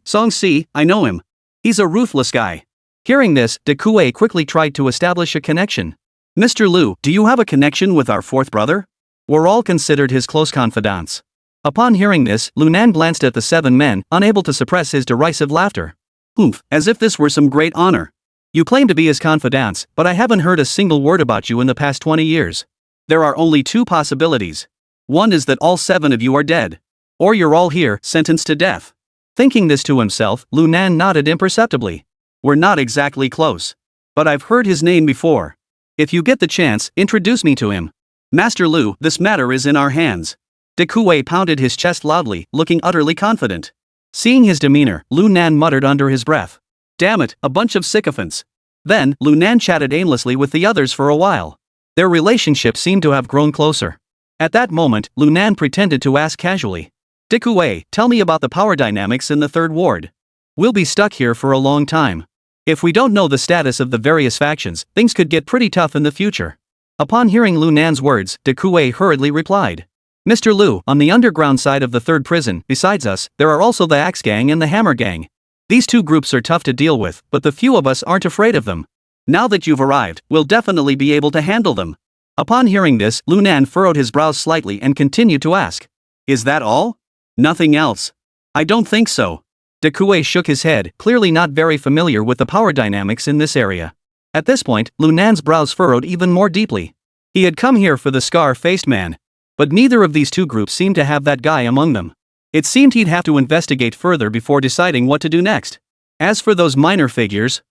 Song-si, I know him. He's a ruthless guy. Hearing this, De Kue quickly tried to establish a connection. Mr. Lu, do you have a connection with our fourth brother? We're all considered his close confidants. Upon hearing this, Lu Nan glanced at the 7 men, unable to suppress his derisive laughter. As if this were some great honor. You claim to be his confidants, but I haven't heard a single word about you in the past 20 years. There are only 2 possibilities. One is that all 7 of you are dead. Or you're all here, sentenced to death. Thinking this to himself, Lu Nan nodded imperceptibly. We're not exactly close. But I've heard his name before. If you get the chance, introduce me to him. Master Lu, this matter is in our hands. De Kue pounded his chest loudly, looking utterly confident. Seeing his demeanor, Lu Nan muttered under his breath. Damn it, a bunch of sycophants. Then, Lu Nan chatted aimlessly with the others for a while. Their relationship seemed to have grown closer. At that moment, Lu Nan pretended to ask casually. De Kue, tell me about the power dynamics in the 3rd ward. We'll be stuck here for a long time. If we don't know the status of the various factions, things could get pretty tough in the future. Upon hearing Lu Nan's words, De Kue hurriedly replied. Mr. Lu, on the underground side of the 3rd prison, besides us, there are also the Axe Gang and the Hammer Gang. These 2 groups are tough to deal with, but the few of us aren't afraid of them. Now that you've arrived, we'll definitely be able to handle them. Upon hearing this, Lu Nan furrowed his brows slightly and continued to ask. Is that all? Nothing else? I don't think so. De Kue shook his head, clearly not very familiar with the power dynamics in this area. At this point, Lu Nan's brows furrowed even more deeply. He had come here for the scar-faced man. But neither of these 2 groups seemed to have that guy among them. It seemed he'd have to investigate further before deciding what to do next. As for those minor figures,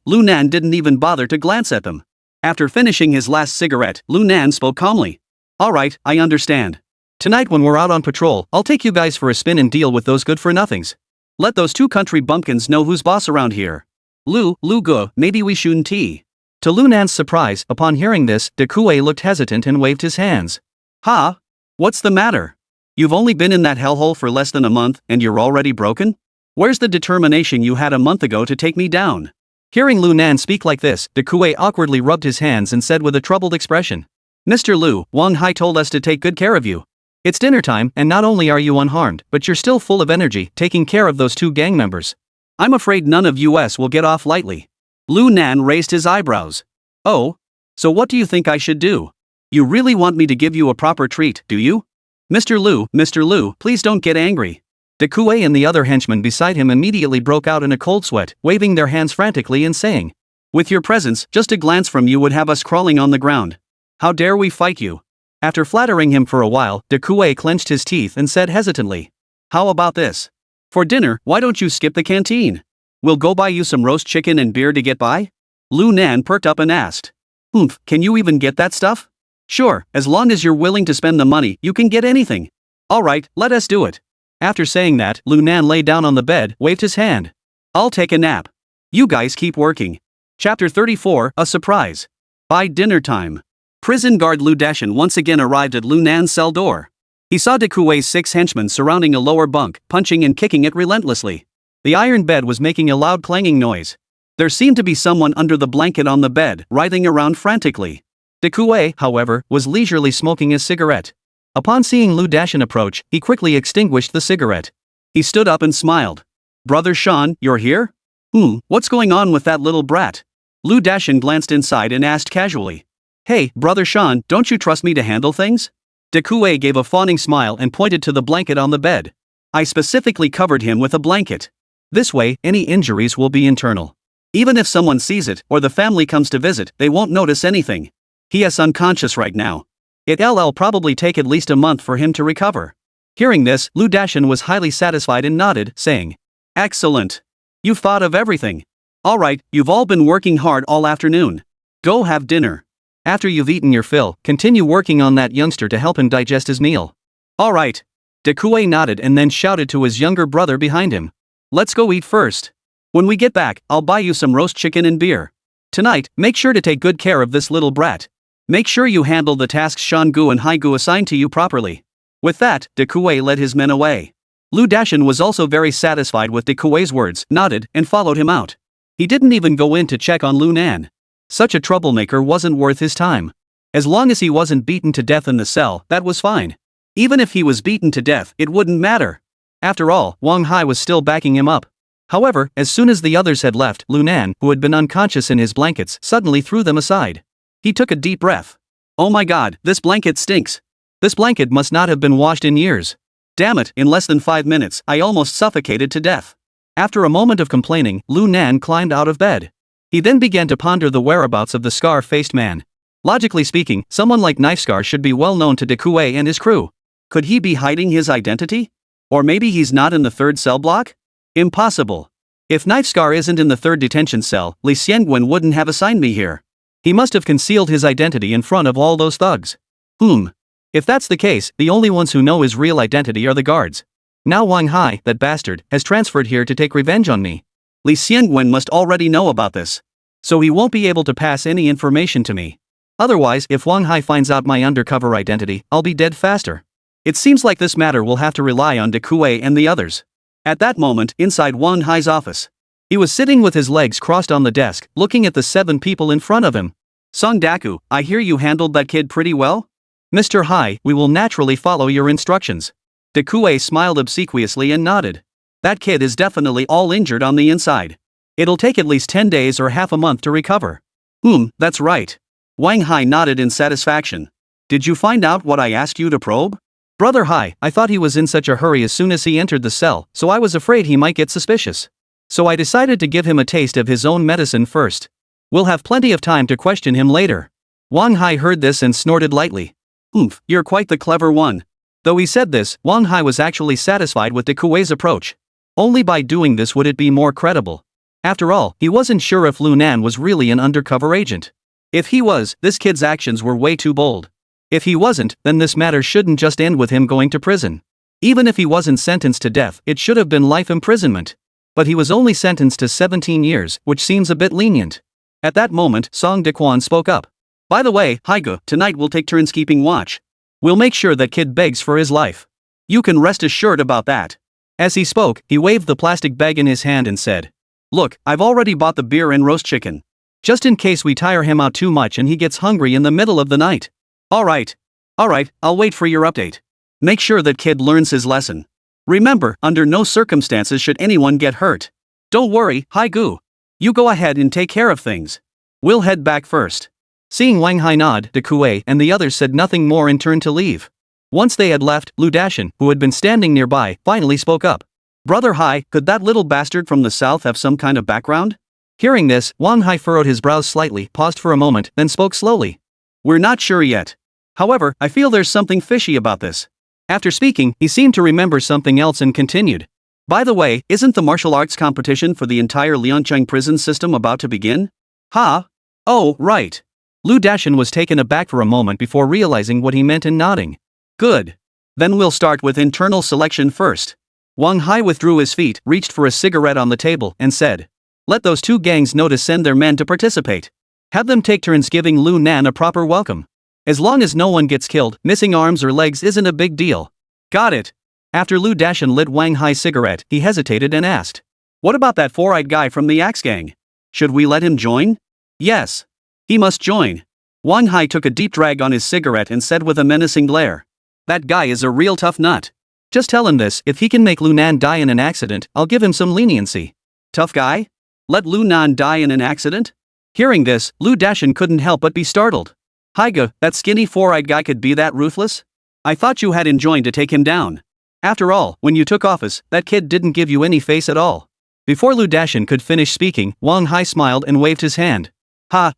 Lu Nan didn't even bother to glance at them. After finishing his last cigarette, Lu Nan spoke calmly. Alright, I understand. Tonight when we're out on patrol, I'll take you guys for a spin and deal with those good-for-nothings. Let those 2 country bumpkins know who's boss around here. Lu Gu, maybe we shouldn't tea. To Lu Nan's surprise, upon hearing this, De Kue looked hesitant and waved his hands. Huh? What's the matter? You've only been in that hellhole for less than a month, and you're already broken? Where's the determination you had a month ago to take me down? Hearing Lu Nan speak like this, De Kue awkwardly rubbed his hands and said with a troubled expression. Mr. Lu, Wang Hai told us to take good care of you. It's dinner time, and not only are you unharmed, but you're still full of energy, taking care of those 2 gang members. I'm afraid none of us will get off lightly. Lu Nan raised his eyebrows. Oh? So what do you think I should do? You really want me to give you a proper treat, do you? Mr. Lu, please don't get angry. De Kue and the other henchmen beside him immediately broke out in a cold sweat, waving their hands frantically and saying. With your presence, just a glance from you would have us crawling on the ground. How dare we fight you? After flattering him for a while, De Kue clenched his teeth and said hesitantly. How about this? For dinner, why don't you skip the canteen? We'll go buy you some roast chicken and beer to get by? Lu Nan perked up and asked. Can you even get that stuff? Sure, as long as you're willing to spend the money, you can get anything. Alright, let us do it. After saying that, Lu Nan lay down on the bed, waved his hand. I'll take a nap. You guys keep working. Chapter 34, A Surprise. By dinner time. Prison guard Lu Dashan once again arrived at Lu Nan's cell door. He saw De Kue's 6 henchmen surrounding a lower bunk, punching and kicking it relentlessly. The iron bed was making a loud clanging noise. There seemed to be someone under the blanket on the bed, writhing around frantically. De Kue, however, was leisurely smoking a cigarette. Upon seeing Lu Dashan approach, he quickly extinguished the cigarette. He stood up and smiled. Brother Sean, you're here? What's going on with that little brat? Lu Dashan glanced inside and asked casually. Hey, Brother Sean, don't you trust me to handle things? De Kue gave a fawning smile and pointed to the blanket on the bed. I specifically covered him with a blanket. This way, any injuries will be internal. Even if someone sees it, or the family comes to visit, they won't notice anything. He is unconscious right now. It'll probably take at least a month for him to recover. Hearing this, Lu Dashan was highly satisfied and nodded, saying, Excellent. You've thought of everything. Alright, you've all been working hard all afternoon. Go have dinner. After you've eaten your fill, continue working on that youngster to help him digest his meal. Alright. De Kue nodded and then shouted to his younger brother behind him. Let's go eat first. When we get back, I'll buy you some roast chicken and beer. Tonight, make sure to take good care of this little brat. Make sure you handle the tasks Shan-gu and Hai-gu assigned to you properly. With that, De Kue led his men away. Lu Dashan was also very satisfied with De Kue's words, nodded, and followed him out. He didn't even go in to check on Lu Nan. Such a troublemaker wasn't worth his time. As long as he wasn't beaten to death in the cell, that was fine. Even if he was beaten to death, it wouldn't matter. After all, Wang Hai was still backing him up. However, as soon as the others had left, Lunan, who had been unconscious in his blankets, suddenly threw them aside. He took a deep breath. Oh my god, this blanket stinks. This blanket must not have been washed in years. Damn it, in less than 5 minutes, I almost suffocated to death. After a moment of complaining, Lunan climbed out of bed. He then began to ponder the whereabouts of the scar-faced man. Logically speaking, someone like Knife Scar should be well known to Dekue and his crew. Could he be hiding his identity? Or maybe he's not in the third cell block? Impossible. If Knife Scar isn't in the third detention cell, Li Xiangwen wouldn't have assigned me here. He must have concealed his identity in front of all those thugs. If that's the case, the only ones who know his real identity are the guards. Now Wang Hai, that bastard, has transferred here to take revenge on me. Li Xiangwen must already know about this. So he won't be able to pass any information to me. Otherwise, if Wang Hai finds out my undercover identity, I'll be dead faster. It seems like this matter will have to rely on Dekue and the others. At that moment, inside Wang Hai's office, he was sitting with his legs crossed on the desk, looking at the 7 people in front of him. Song Daku, I hear you handled that kid pretty well? Mr. Hai, we will naturally follow your instructions. Dekue smiled obsequiously and nodded. That kid is definitely all injured on the inside. It'll take at least 10 days or half a month to recover. That's right. Wang Hai nodded in satisfaction. Did you find out what I asked you to probe? Brother Hai, I thought he was in such a hurry as soon as he entered the cell, so I was afraid he might get suspicious. So I decided to give him a taste of his own medicine first. We'll have plenty of time to question him later. Wang Hai heard this and snorted lightly. You're quite the clever one. Though he said this, Wang Hai was actually satisfied with Dekue's approach. Only by doing this would it be more credible. After all, he wasn't sure if Lunan was really an undercover agent. If he was, this kid's actions were way too bold. If he wasn't, then this matter shouldn't just end with him going to prison. Even if he wasn't sentenced to death, it should have been life imprisonment. But he was only sentenced to 17 years, which seems a bit lenient. At that moment, Song Dequan spoke up. By the way, Haigu, tonight we'll take turns keeping watch. We'll make sure that kid begs for his life. You can rest assured about that. As he spoke, he waved the plastic bag in his hand and said, Look, I've already bought the beer and roast chicken. Just in case we tire him out too much and he gets hungry in the middle of the night. Alright, I'll wait for your update. Make sure that kid learns his lesson. Remember, under no circumstances should anyone get hurt. Don't worry, Haigu. You go ahead and take care of things. We'll head back first. Seeing Wang Hai nod, Dekue and the others said nothing more and turned to leave. Once they had left, Lu Dashin, who had been standing nearby, finally spoke up. Brother Hai, could that little bastard from the south have some kind of background? Hearing this, Wang Hai furrowed his brows slightly, paused for a moment, then spoke slowly. We're not sure yet. However, I feel there's something fishy about this. After speaking, he seemed to remember something else and continued. By the way, isn't the martial arts competition for the entire Liancheng prison system about to begin? Oh, right. Lu Dashin was taken aback for a moment before realizing what he meant and nodding. Good. Then we'll start with internal selection first. Wang Hai withdrew his feet, reached for a cigarette on the table, and said, Let those 2 gangs know to send their men to participate. Have them take turns giving Lu Nan a proper welcome. As long as no one gets killed, missing arms or legs isn't a big deal. Got it. After Lu Dashin lit Wang Hai's cigarette, he hesitated and asked. What about that 4-eyed guy from the Axe Gang? Should we let him join? Yes. He must join. Wang Hai took a deep drag on his cigarette and said with a menacing glare. That guy is a real tough nut. Just tell him this, if he can make Lu Nan die in an accident, I'll give him some leniency. Tough guy? Let Lu Nan die in an accident? Hearing this, Lu Dashin couldn't help but be startled. Haiga, that skinny 4-eyed guy could be that ruthless? I thought you had enjoined to take him down. After all, when you took office, that kid didn't give you any face at all. Before Lu Dashin could finish speaking, Wang Hai smiled and waved his hand.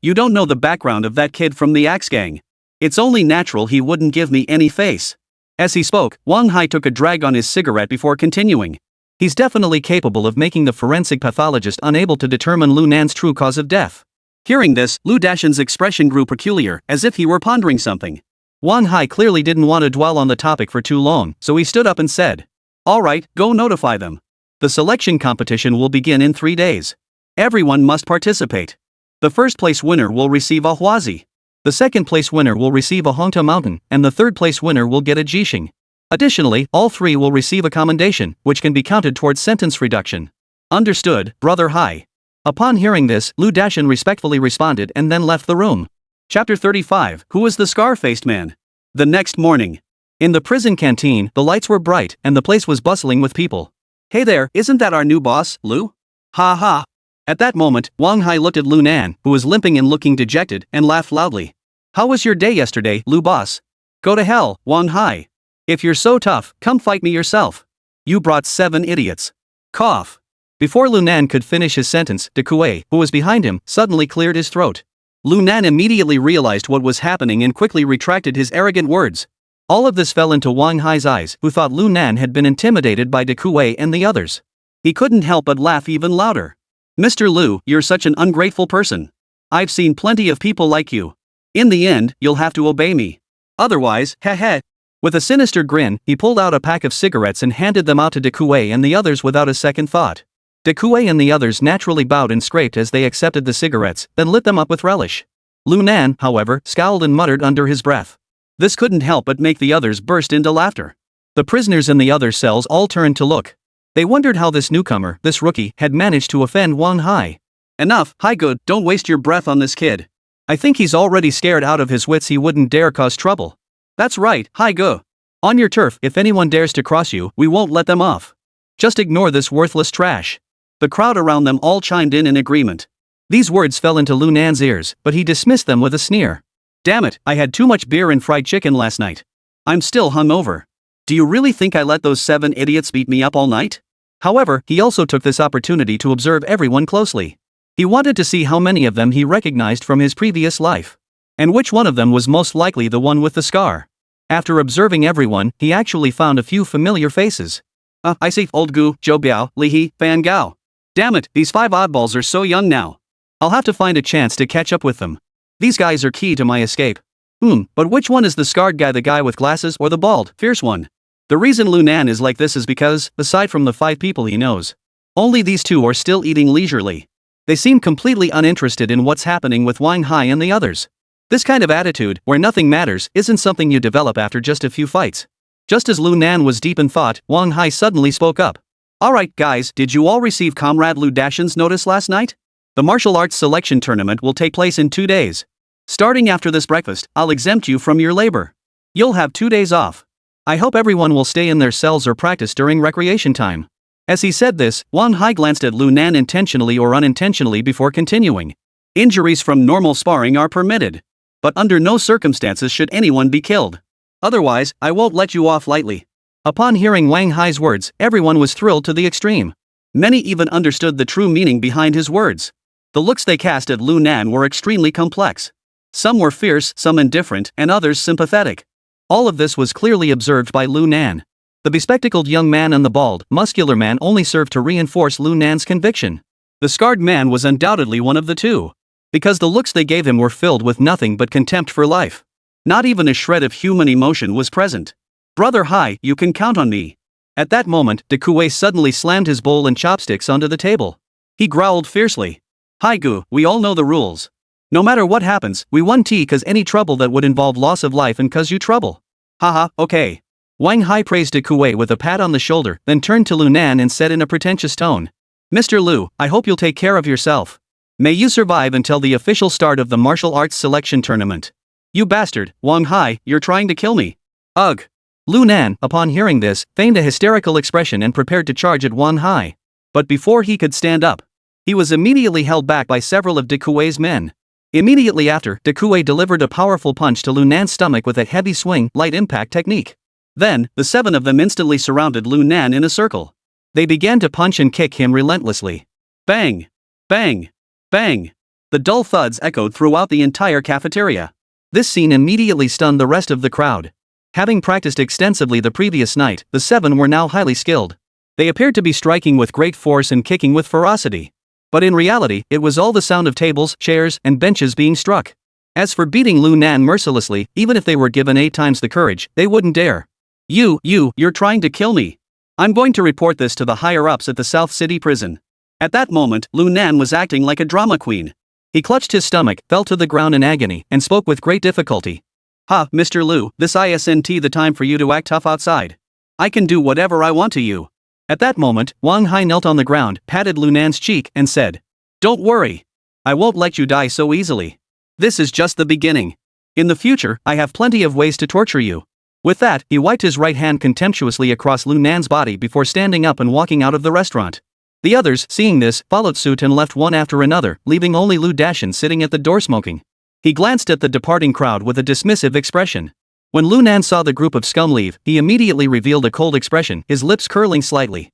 You don't know the background of that kid from the Axe Gang. It's only natural he wouldn't give me any face. As he spoke, Wang Hai took a drag on his cigarette before continuing. He's definitely capable of making the forensic pathologist unable to determine Lu Nan's true cause of death. Hearing this, Lu Dashin's expression grew peculiar, as if he were pondering something. Wang Hai clearly didn't want to dwell on the topic for too long, so he stood up and said, Alright, go notify them. The selection competition will begin in 3 days. Everyone must participate. The first place winner will receive a Huazi. The second place winner will receive a Hongta Mountain, and the third place winner will get a Jixing. Additionally, all 3 will receive a commendation, which can be counted towards sentence reduction. Understood, Brother Hai. Upon hearing this, Lu Dashin respectfully responded and then left the room. Chapter 35, Who was the Scar-Faced Man? The next morning. In the prison canteen, the lights were bright, and the place was bustling with people. Hey there, isn't that our new boss, Lu? Ha ha. At that moment, Wang Hai looked at Lu Nan, who was limping and looking dejected, and laughed loudly. How was your day yesterday, Lu boss? Go to hell, Wang Hai. If you're so tough, come fight me yourself. You brought 7 idiots. Cough. Before Lu Nan could finish his sentence, De Kuei, who was behind him, suddenly cleared his throat. Lu Nan immediately realized what was happening and quickly retracted his arrogant words. All of this fell into Wang Hai's eyes, who thought Lu Nan had been intimidated by De Kuei and the others. He couldn't help but laugh even louder. Mr. Lu, you're such an ungrateful person. I've seen plenty of people like you. In the end, you'll have to obey me. Otherwise, heh. With a sinister grin, he pulled out a pack of cigarettes and handed them out to De Kuei and the others without a second thought. De Kuei and the others naturally bowed and scraped as they accepted the cigarettes, then lit them up with relish. Lu Nan, however, scowled and muttered under his breath. This couldn't help but make the others burst into laughter. The prisoners in the other cells all turned to look. They wondered how this newcomer, this rookie, had managed to offend Wang Hai. Enough, Hai Good, don't waste your breath on this kid. I think he's already scared out of his wits. He wouldn't dare cause trouble. That's right, Hai Gu. On your turf, if anyone dares to cross you, we won't let them off. Just ignore this worthless trash. The crowd around them all chimed in agreement. These words fell into Lu Nan's ears, but he dismissed them with a sneer. Damn it, I had too much beer and fried chicken last night. I'm still hungover. Do you really think I let those 7 idiots beat me up all night? However, he also took this opportunity to observe everyone closely. He wanted to see how many of them he recognized from his previous life. And which one of them was most likely the one with the scar. After observing everyone, he actually found a few familiar faces. I see, Old Gu, Zhou Biao, Li He, Fan Gao. Damn it, these 5 oddballs are so young now. I'll have to find a chance to catch up with them. These guys are key to my escape. But which one is the scarred guy, the guy with glasses or the bald, fierce one? The reason Lu Nan is like this is because, aside from the 5 people he knows, only these 2 are still eating leisurely. They seem completely uninterested in what's happening with Wang Hai and the others. This kind of attitude, where nothing matters, isn't something you develop after just a few fights. Just as Lu Nan was deep in thought, Wang Hai suddenly spoke up. Alright guys, did you all receive Comrade Lu Dashin's notice last night? The martial arts selection tournament will take place in 2 days. Starting after this breakfast, I'll exempt you from your labor. You'll have 2 days off. I hope everyone will stay in their cells or practice during recreation time. As he said this, Wang Hai glanced at Lu Nan intentionally or unintentionally before continuing. Injuries from normal sparring are permitted. But under no circumstances should anyone be killed. Otherwise, I won't let you off lightly. Upon hearing Wang Hai's words, everyone was thrilled to the extreme. Many even understood the true meaning behind his words. The looks they cast at Lu Nan were extremely complex. Some were fierce, some indifferent, and others sympathetic. All of this was clearly observed by Lu Nan. The bespectacled young man and the bald, muscular man only served to reinforce Lu Nan's conviction. The scarred man was undoubtedly one of the 2. Because the looks they gave him were filled with nothing but contempt for life. Not even a shred of human emotion was present. Brother Hai, you can count on me. At that moment, De Kuei suddenly slammed his bowl and chopsticks onto the table. He growled fiercely. Hai Gu, we all know the rules. No matter what happens, we won tea cause any trouble that would involve loss of life and cause you trouble. Haha, okay. Wang Hai praised De Kuei with a pat on the shoulder, then turned to Lu Nan and said in a pretentious tone. Mr. Lu, I hope you'll take care of yourself. May you survive until the official start of the martial arts selection tournament. You bastard, Wang Hai, you're trying to kill me. Ugh. Lu Nan, upon hearing this, feigned a hysterical expression and prepared to charge at Wang Hai. But before he could stand up, he was immediately held back by several of De Kuei's men. Immediately after, De Kuei delivered a powerful punch to Lu Nan's stomach with a heavy swing, light impact technique. Then, the 7 of them instantly surrounded Lu Nan in a circle. They began to punch and kick him relentlessly. Bang! Bang! Bang! The dull thuds echoed throughout the entire cafeteria. This scene immediately stunned the rest of the crowd. Having practiced extensively the previous night, the 7 were now highly skilled. They appeared to be striking with great force and kicking with ferocity. But in reality, it was all the sound of tables, chairs, and benches being struck. As for beating Lu Nan mercilessly, even if they were given 8 times the courage, they wouldn't dare. You're trying to kill me. I'm going to report this to the higher-ups at the South City prison. At that moment, Lu Nan was acting like a drama queen. He clutched his stomach, fell to the ground in agony, and spoke with great difficulty. Ha, Mr. Lu, this isn't the time for you to act tough outside. I can do whatever I want to you. At that moment, Wang Hai knelt on the ground, patted Lu Nan's cheek, and said, Don't worry. I won't let you die so easily. This is just the beginning. In the future, I have plenty of ways to torture you. With that, he wiped his right hand contemptuously across Lu Nan's body before standing up and walking out of the restaurant. The others, seeing this, followed suit and left one after another, leaving only Lu Dashin sitting at the door smoking. He glanced at the departing crowd with a dismissive expression. When Lu Nan saw the group of scum leave, he immediately revealed a cold expression, his lips curling slightly.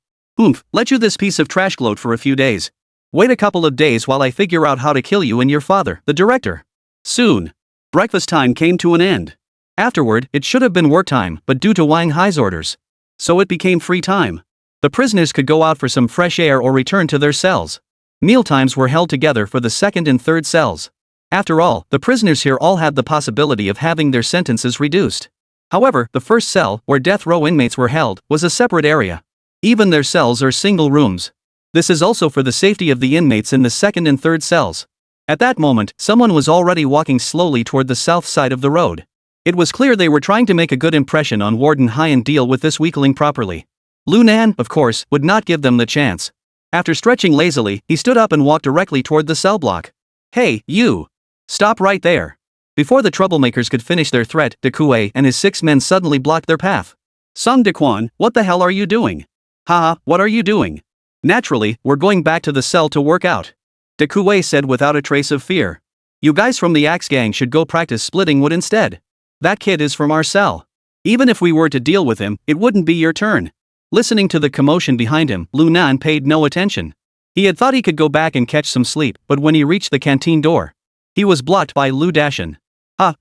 Let you this piece of trash gloat for a few days. Wait a couple of days while I figure out how to kill you and your father, the director. Soon. Breakfast time came to an end. Afterward, it should have been work time, but due to Wang Hai's orders. So it became free time. The prisoners could go out for some fresh air or return to their cells. Mealtimes were held together for the second and third cells. After all, the prisoners here all had the possibility of having their sentences reduced. However, the first cell, where death row inmates were held, was a separate area. Even their cells are single rooms. This is also for the safety of the inmates in the second and third cells. At that moment, someone was already walking slowly toward the south side of the road. It was clear they were trying to make a good impression on Warden Hai and deal with this weakling properly. Lu Nan, of course, would not give them the chance. After stretching lazily, he stood up and walked directly toward the cell block. Hey, you! Stop right there! Before the troublemakers could finish their threat, De Kuei and his 6 men suddenly blocked their path. Song Dequan, what the hell are you doing? Haha, what are you doing? Naturally, we're going back to the cell to work out. De Kuei said without a trace of fear. You guys from the Axe Gang should go practice splitting wood instead. That kid is from our cell. Even if we were to deal with him, it wouldn't be your turn. Listening to the commotion behind him, Lu Nan paid no attention. He had thought he could go back and catch some sleep, but when he reached the canteen door, he was blocked by Lu Dashin.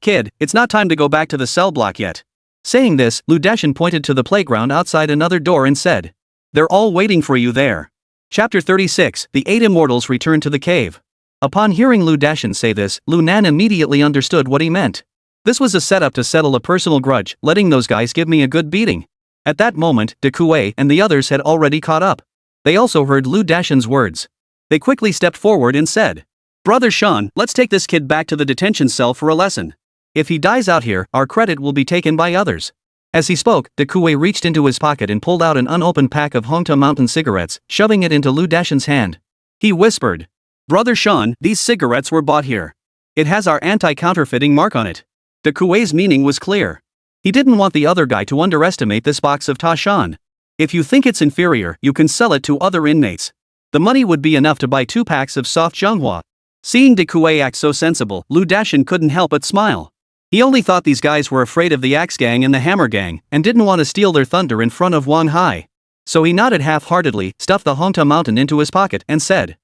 Kid, it's not time to go back to the cell block yet. Saying this, Lu Dashin pointed to the playground outside another door and said, They're all waiting for you there. Chapter 36, The 8 Immortals Return to the Cave. Upon hearing Lu Dashin say this, Lu Nan immediately understood what he meant. This was a setup to settle a personal grudge, letting those guys give me a good beating. At that moment, De Kuei and the others had already caught up. They also heard Lu Dashin's words. They quickly stepped forward and said, Brother Sean, let's take this kid back to the detention cell for a lesson. If he dies out here, our credit will be taken by others. As he spoke, De Kuei reached into his pocket and pulled out an unopened pack of Hongta Mountain cigarettes, shoving it into Lu Dashin's hand. He whispered, Brother Sean, these cigarettes were bought here. It has our anti-counterfeiting mark on it. De Kuei's meaning was clear. He didn't want the other guy to underestimate this box of Tashan. If you think it's inferior, you can sell it to other inmates. The money would be enough to buy 2 packs of soft Zhonghua. Seeing De Kuei act so sensible, Lu Dashin couldn't help but smile. He only thought these guys were afraid of the Axe Gang and the Hammer Gang, and didn't want to steal their thunder in front of Wang Hai. So he nodded half-heartedly, stuffed the Hongta Mountain into his pocket, and said,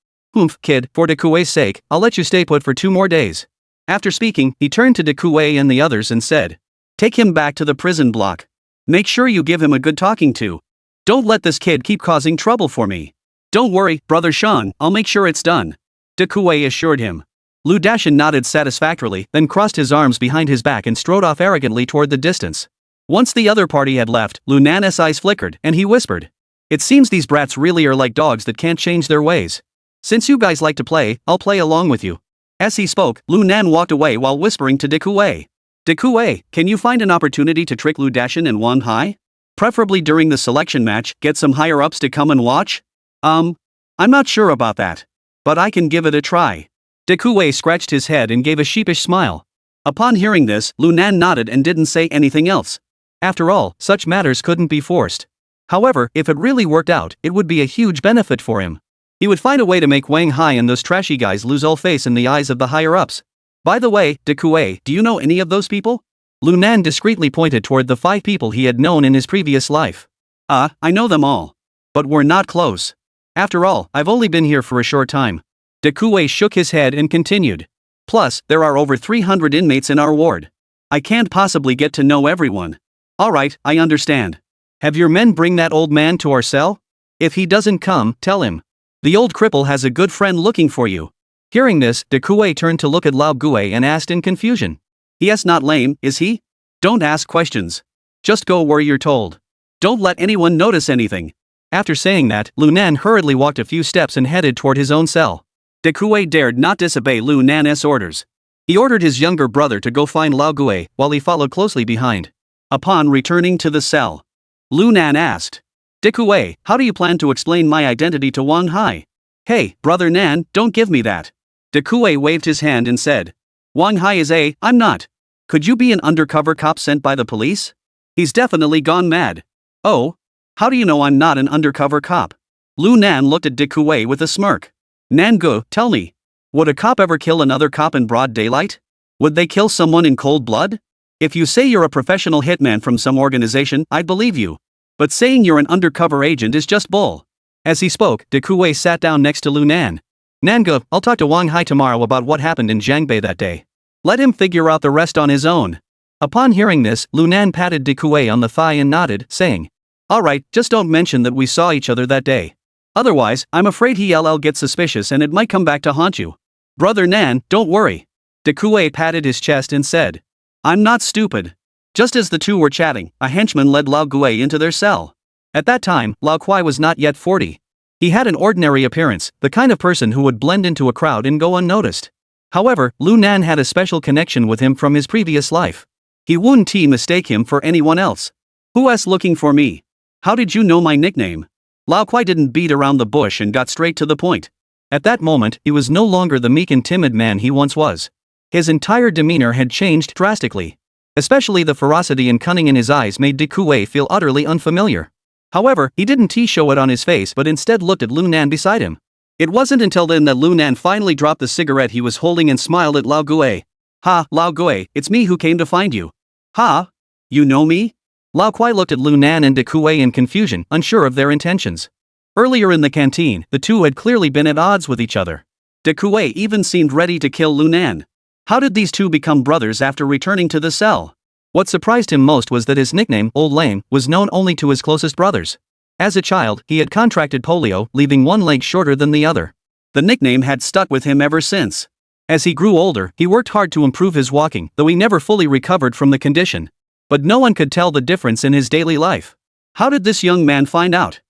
Kid, for De Kuei's sake, I'll let you stay put for 2 more days. After speaking, he turned to De Kuei and the others and said, Take him back to the prison block. Make sure you give him a good talking to. Don't let this kid keep causing trouble for me. Don't worry, Brother Sean, I'll make sure it's done. De Kuei assured him. Lu Dashin nodded satisfactorily, then crossed his arms behind his back and strode off arrogantly toward the distance. Once the other party had left, Lu Nan's eyes flickered, and he whispered, It seems these brats really are like dogs that can't change their ways. Since you guys like to play, I'll play along with you. As he spoke, Lu Nan walked away while whispering to De Kuei. De Kuei, can you find an opportunity to trick Lu Dashin and Wang Hai? Preferably during the selection match, get some higher-ups to come and watch? I'm not sure about that. But I can give it a try. De Kuei scratched his head and gave a sheepish smile. Upon hearing this, Lu Nan nodded and didn't say anything else. After all, such matters couldn't be forced. However, if it really worked out, it would be a huge benefit for him. He would find a way to make Wang Hai and those trashy guys lose all face in the eyes of the higher-ups. By the way, De Kuei, do you know any of those people? Lu Nan discreetly pointed toward the 5 people he had known in his previous life. I know them all. But we're not close. After all, I've only been here for a short time. De Kuei shook his head and continued. Plus, there are over 300 inmates in our ward. I can't possibly get to know everyone. Alright, I understand. Have your men bring that old man to our cell? If he doesn't come, tell him. The old cripple has a good friend looking for you. Hearing this, De Kuei turned to look at Lao Gui and asked in confusion. He's not lame, is he? Don't ask questions. Just go where you're told. Don't let anyone notice anything. After saying that, Lu Nan hurriedly walked a few steps and headed toward his own cell. De Kuei dared not disobey Lu Nan's orders. He ordered his younger brother to go find Lao Gui, while he followed closely behind. Upon returning to the cell, Lu Nan asked, De Kuei, how do you plan to explain my identity to Wang Hai? Hey, Brother Nan, don't give me that. De Kuei waved his hand and said, Wang Hai is I'm not. Could you be an undercover cop sent by the police? He's definitely gone mad. Oh? How do you know I'm not an undercover cop? Lu Nan looked at Dikuei with a smirk. Nangu, tell me. Would a cop ever kill another cop in broad daylight? Would they kill someone in cold blood? If you say you're a professional hitman from some organization, I'd believe you. But saying you're an undercover agent is just bull. As he spoke, Dikuei sat down next to Lu Nan. Nangu, I'll talk to Wang Hai tomorrow about what happened in Jiangbei that day. Let him figure out the rest on his own. Upon hearing this, Lu Nan patted Dikuei on the thigh and nodded, saying, Alright, just don't mention that we saw each other that day. Otherwise, I'm afraid he'll get suspicious and it might come back to haunt you. Brother Nan, don't worry. Dikuei patted his chest and said, I'm not stupid. Just as the two were chatting, a henchman led Lao Gui into their cell. At that time, Lao Kuai was not yet 40. He had an ordinary appearance, the kind of person who would blend into a crowd and go unnoticed. However, Lu Nan had a special connection with him from his previous life. He wouldn't mistake him for anyone else. Who's looking for me? How did you know my nickname? Lao Kuai didn't beat around the bush and got straight to the point. At that moment, he was no longer the meek and timid man he once was. His entire demeanor had changed drastically. Especially the ferocity and cunning in his eyes made Dikuei feel utterly unfamiliar. However, he didn't show it on his face but instead looked at Lu Nan beside him. It wasn't until then that Lu Nan finally dropped the cigarette he was holding and smiled at Lao Gui. Ha, Lao Gui, it's me who came to find you. Ha? You know me? Lao Kuai looked at Lu Nan and Dikuei in confusion, unsure of their intentions. Earlier in the canteen, the two had clearly been at odds with each other. Dikuei even seemed ready to kill Lu Nan. How did these two become brothers after returning to the cell? What surprised him most was that his nickname, Old Lame, was known only to his closest brothers. As a child, he had contracted polio, leaving one leg shorter than the other. The nickname had stuck with him ever since. As he grew older, he worked hard to improve his walking, though he never fully recovered from the condition. But no one could tell the difference in his daily life. How did this young man find out?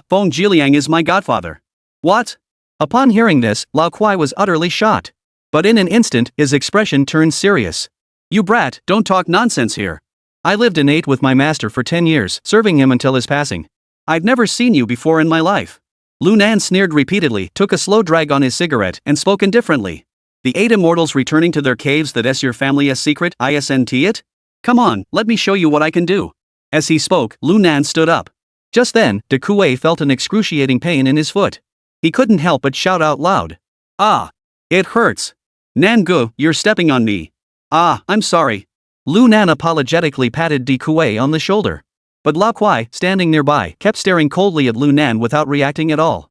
Bong Jiliang is my godfather. What? Upon hearing this, Lao Kuai was utterly shocked. But in an instant, his expression turned serious. You brat, don't talk nonsense here. I lived and ate with my master for 10 years, serving him until his passing. I'd never seen you before in my life. Lu Nan sneered repeatedly, took a slow drag on his cigarette, and spoke indifferently. The 8 immortals returning to their caves, that's your family's secret, isn't it? Come on, let me show you what I can do. As he spoke, Lu Nan stood up. Just then, Dikuei felt an excruciating pain in his foot. He couldn't help but shout out loud. Ah! It hurts. Nangu, you're stepping on me. Ah, I'm sorry. Lu Nan apologetically patted Dikuei on the shoulder. But Lao Kuai, standing nearby, kept staring coldly at Lu Nan without reacting at all.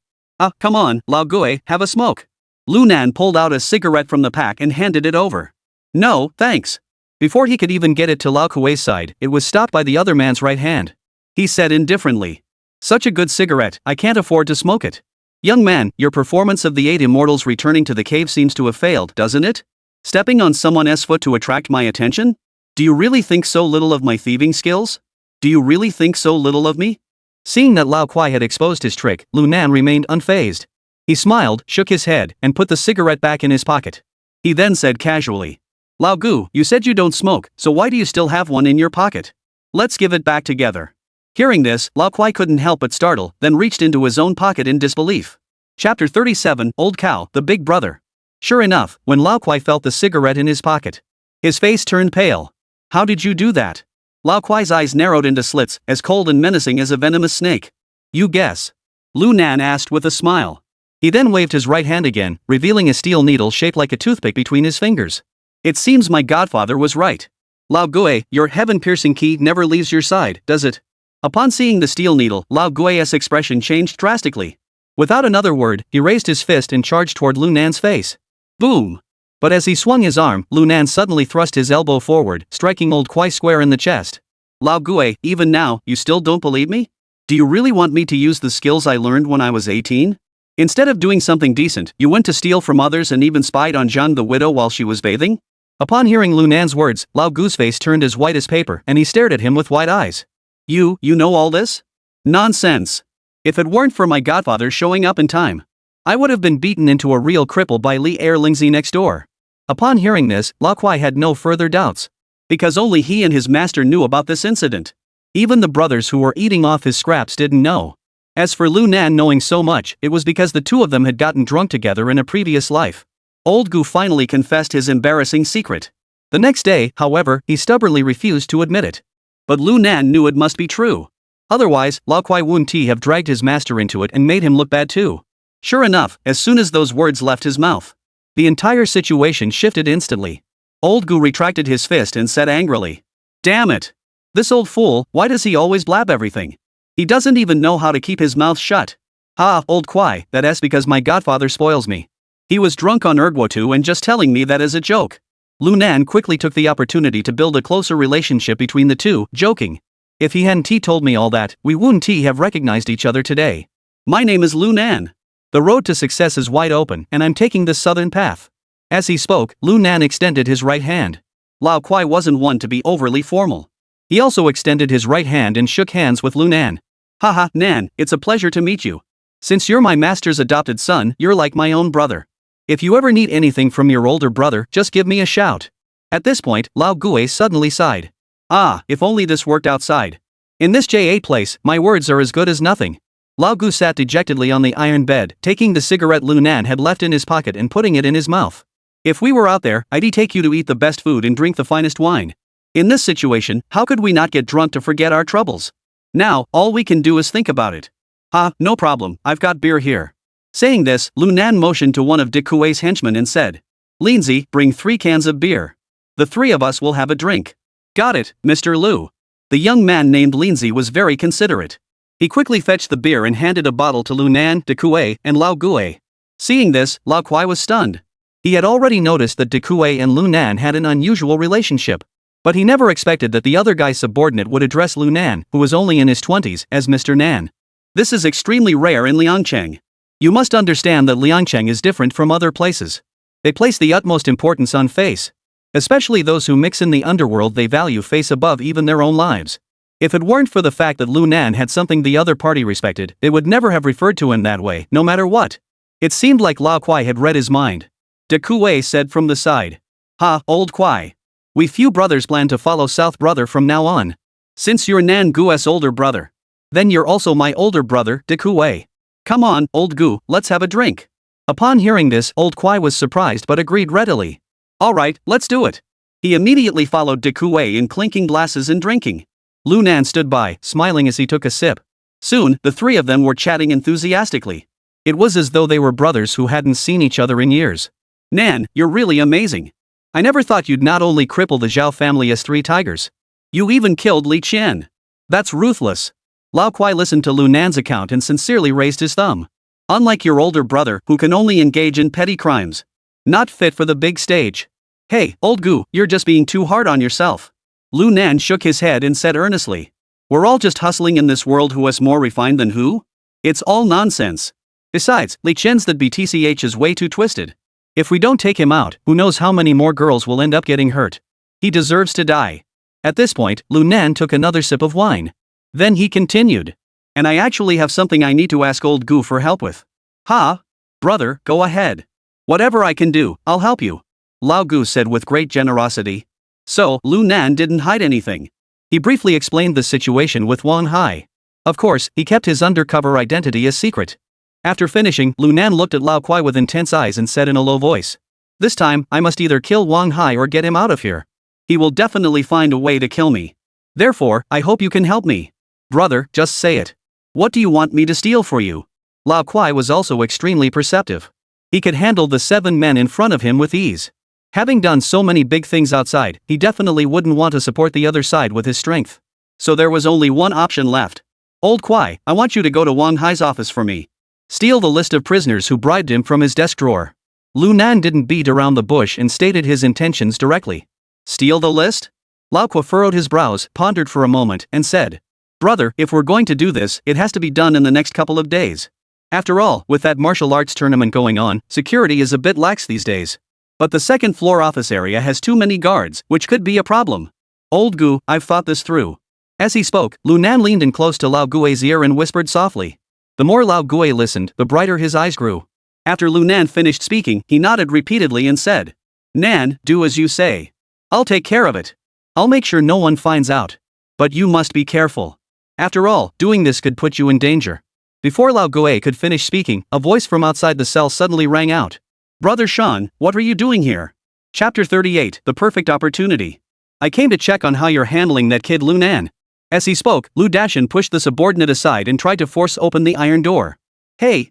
Come on, Lao Gui, have a smoke. Lu Nan pulled out a cigarette from the pack and handed it over. No, thanks. Before he could even get it to Lao Kuei's side, it was stopped by the other man's right hand. He said indifferently. Such a good cigarette, I can't afford to smoke it. Young man, your performance of the 8 immortals returning to the cave seems to have failed, doesn't it? Stepping on someone's foot to attract my attention? Do you really think so little of my thieving skills? Do you really think so little of me? Seeing that Lao Kuai had exposed his trick, Lu Nan remained unfazed. He smiled, shook his head, and put the cigarette back in his pocket. He then said casually. Lao Gu, you said you don't smoke, so why do you still have one in your pocket? Let's give it back together. Hearing this, Lao Kuai couldn't help but startle, then reached into his own pocket in disbelief. Chapter 37, Old Cow, the Big Brother. Sure enough, when Lao Kuai felt the cigarette in his pocket, his face turned pale. How did you do that? Lao Kuai's eyes narrowed into slits, as cold and menacing as a venomous snake. You guess. Lu Nan asked with a smile. He then waved his right hand again, revealing a steel needle shaped like a toothpick between his fingers. It seems my godfather was right. Lao Gui, your heaven-piercing key never leaves your side, does it? Upon seeing the steel needle, Lao Gui's expression changed drastically. Without another word, he raised his fist and charged toward Lu Nan's face. Boom! But as he swung his arm, Lu Nan suddenly thrust his elbow forward, striking Old Kuai square in the chest. Lao Gui, even now, you still don't believe me? Do you really want me to use the skills I learned when I was 18? Instead of doing something decent, you went to steal from others and even spied on Zhang the widow while she was bathing? Upon hearing Lu Nan's words, Lao Gu's face turned as white as paper and he stared at him with wide eyes. You know all this? Nonsense. If it weren't for my godfather showing up in time, I would have been beaten into a real cripple by Li Erlingzi next door. Upon hearing this, Lao Kuai had no further doubts. Because only he and his master knew about this incident. Even the brothers who were eating off his scraps didn't know. As for Lu Nan knowing so much, it was because the two of them had gotten drunk together in a previous life. Old Gu finally confessed his embarrassing secret. The next day, however, he stubbornly refused to admit it. But Lu Nan knew it must be true. Otherwise, Lao Kwai wouldn't he have dragged his master into it and made him look bad too. Sure enough, as soon as those words left his mouth, the entire situation shifted instantly. Old Gu retracted his fist and said angrily, "Damn it! This old fool, why does he always blab everything? He doesn't even know how to keep his mouth shut. Ah, old Kwai, that's because my godfather spoils me. He was drunk on Ergwotu and just telling me that as a joke." Lu Nan quickly took the opportunity to build a closer relationship between the two, joking, "If he hadn't told me all that, we wouldn't have recognized each other today. My name is Lu Nan. The road to success is wide open and I'm taking the southern path." As he spoke, Lu Nan extended his right hand. Lao Kwai wasn't one to be overly formal. He also extended his right hand and shook hands with Lu Nan. "Haha, Nan, it's a pleasure to meet you. Since you're my master's adopted son, you're like my own brother. If you ever need anything from your older brother, just give me a shout." At this point, Lao Gue suddenly sighed. "Ah, if only this worked outside. In this JA place, my words are as good as nothing." Lao Gu sat dejectedly on the iron bed, taking the cigarette Lu Nan had left in his pocket and putting it in his mouth. "If we were out there, I'd take you to eat the best food and drink the finest wine. In this situation, how could we not get drunk to forget our troubles? Now, all we can do is think about it." "Ah, no problem, I've got beer here." Saying this, Lu Nan motioned to one of De Kuei's henchmen and said, "Lindsay, bring 3 cans of beer. The 3 of us will have a drink." "Got it, Mr. Lu." The young man named Lindsay was very considerate. He quickly fetched the beer and handed a bottle to Lu Nan, De Kuei, and Lao Gue. Seeing this, Lao Kwai was stunned. He had already noticed that De Kuei and Lu Nan had an unusual relationship. But he never expected that the other guy's subordinate would address Lu Nan, who was only in his 20s, as Mr. Nan. This is extremely rare in Liangcheng. You must understand that Liangcheng is different from other places. They place the utmost importance on face. Especially those who mix in the underworld, they value face above even their own lives. If it weren't for the fact that Lu Nan had something the other party respected, they would never have referred to him that way, no matter what. It seemed like Lao Kwai had read his mind. De Kuei said from the side, "Ha, old Kwai. We few brothers plan to follow South brother from now on. Since you're Nan Gu's older brother, then you're also my older brother, De Kuei. Come on, old Gu, let's have a drink." Upon hearing this, old Kwai was surprised but agreed readily. "Alright, let's do it." He immediately followed De Kuei in clinking glasses and drinking. Lu Nan stood by, smiling as he took a sip. Soon, the 3 of them were chatting enthusiastically. It was as though they were brothers who hadn't seen each other in years. "Nan, you're really amazing. I never thought you'd not only cripple the Zhao family as 3 tigers. You even killed Li Qian. That's ruthless." Lao Kwai listened to Lu Nan's account and sincerely raised his thumb. "Unlike your older brother, who can only engage in petty crimes. Not fit for the big stage. Hey, old Gu, you're just being too hard on yourself." Lu Nan shook his head and said earnestly, "We're all just hustling in this world. Who is more refined than who? It's all nonsense. Besides, Li Qian's that BTCH is way too twisted. If we don't take him out, who knows how many more girls will end up getting hurt. He deserves to die." At this point, Lu Nan took another sip of wine. Then he continued, "And I actually have something I need to ask old Gu for help with." "Ha? Brother, go ahead. Whatever I can do, I'll help you," Lao Gu said with great generosity. So, Lu Nan didn't hide anything. He briefly explained the situation with Wang Hai. Of course, he kept his undercover identity a secret. After finishing, Lu Nan looked at Lao Kwai with intense eyes and said in a low voice, "This time, I must either kill Wang Hai or get him out of here. He will definitely find a way to kill me. Therefore, I hope you can help me. Brother, just say it. What do you want me to steal for you?" Lao Kwai was also extremely perceptive. He could handle the 7 men in front of him with ease. Having done so many big things outside, he definitely wouldn't want to support the other side with his strength. So there was only one option left. "Old Kwai, I want you to go to Wang Hai's office for me. Steal the list of prisoners who bribed him from his desk drawer." Lu Nan didn't beat around the bush and stated his intentions directly. "Steal the list?" Lao Kwai furrowed his brows, pondered for a moment, and said, "Brother, if we're going to do this, it has to be done in the next couple of days. After all, with that martial arts tournament going on, security is a bit lax these days. But the second floor office area has too many guards, which could be a problem. Old Gu, I've thought this through." As he spoke, Lu Nan leaned in close to Lao Gui's ear and whispered softly. The more Lao Gui listened, the brighter his eyes grew. After Lu Nan finished speaking, he nodded repeatedly and said, "Nan, do as you say. I'll take care of it. I'll make sure no one finds out. But you must be careful. After all, doing this could put you in danger." Before Lao Gui could finish speaking, a voice from outside the cell suddenly rang out. Brother Sean, what are you doing here? Chapter 38, The Perfect Opportunity. I came to check on how you're handling that kid Lunan. As he spoke, Lu Dashin pushed the subordinate aside and tried to force open the iron door. Hey,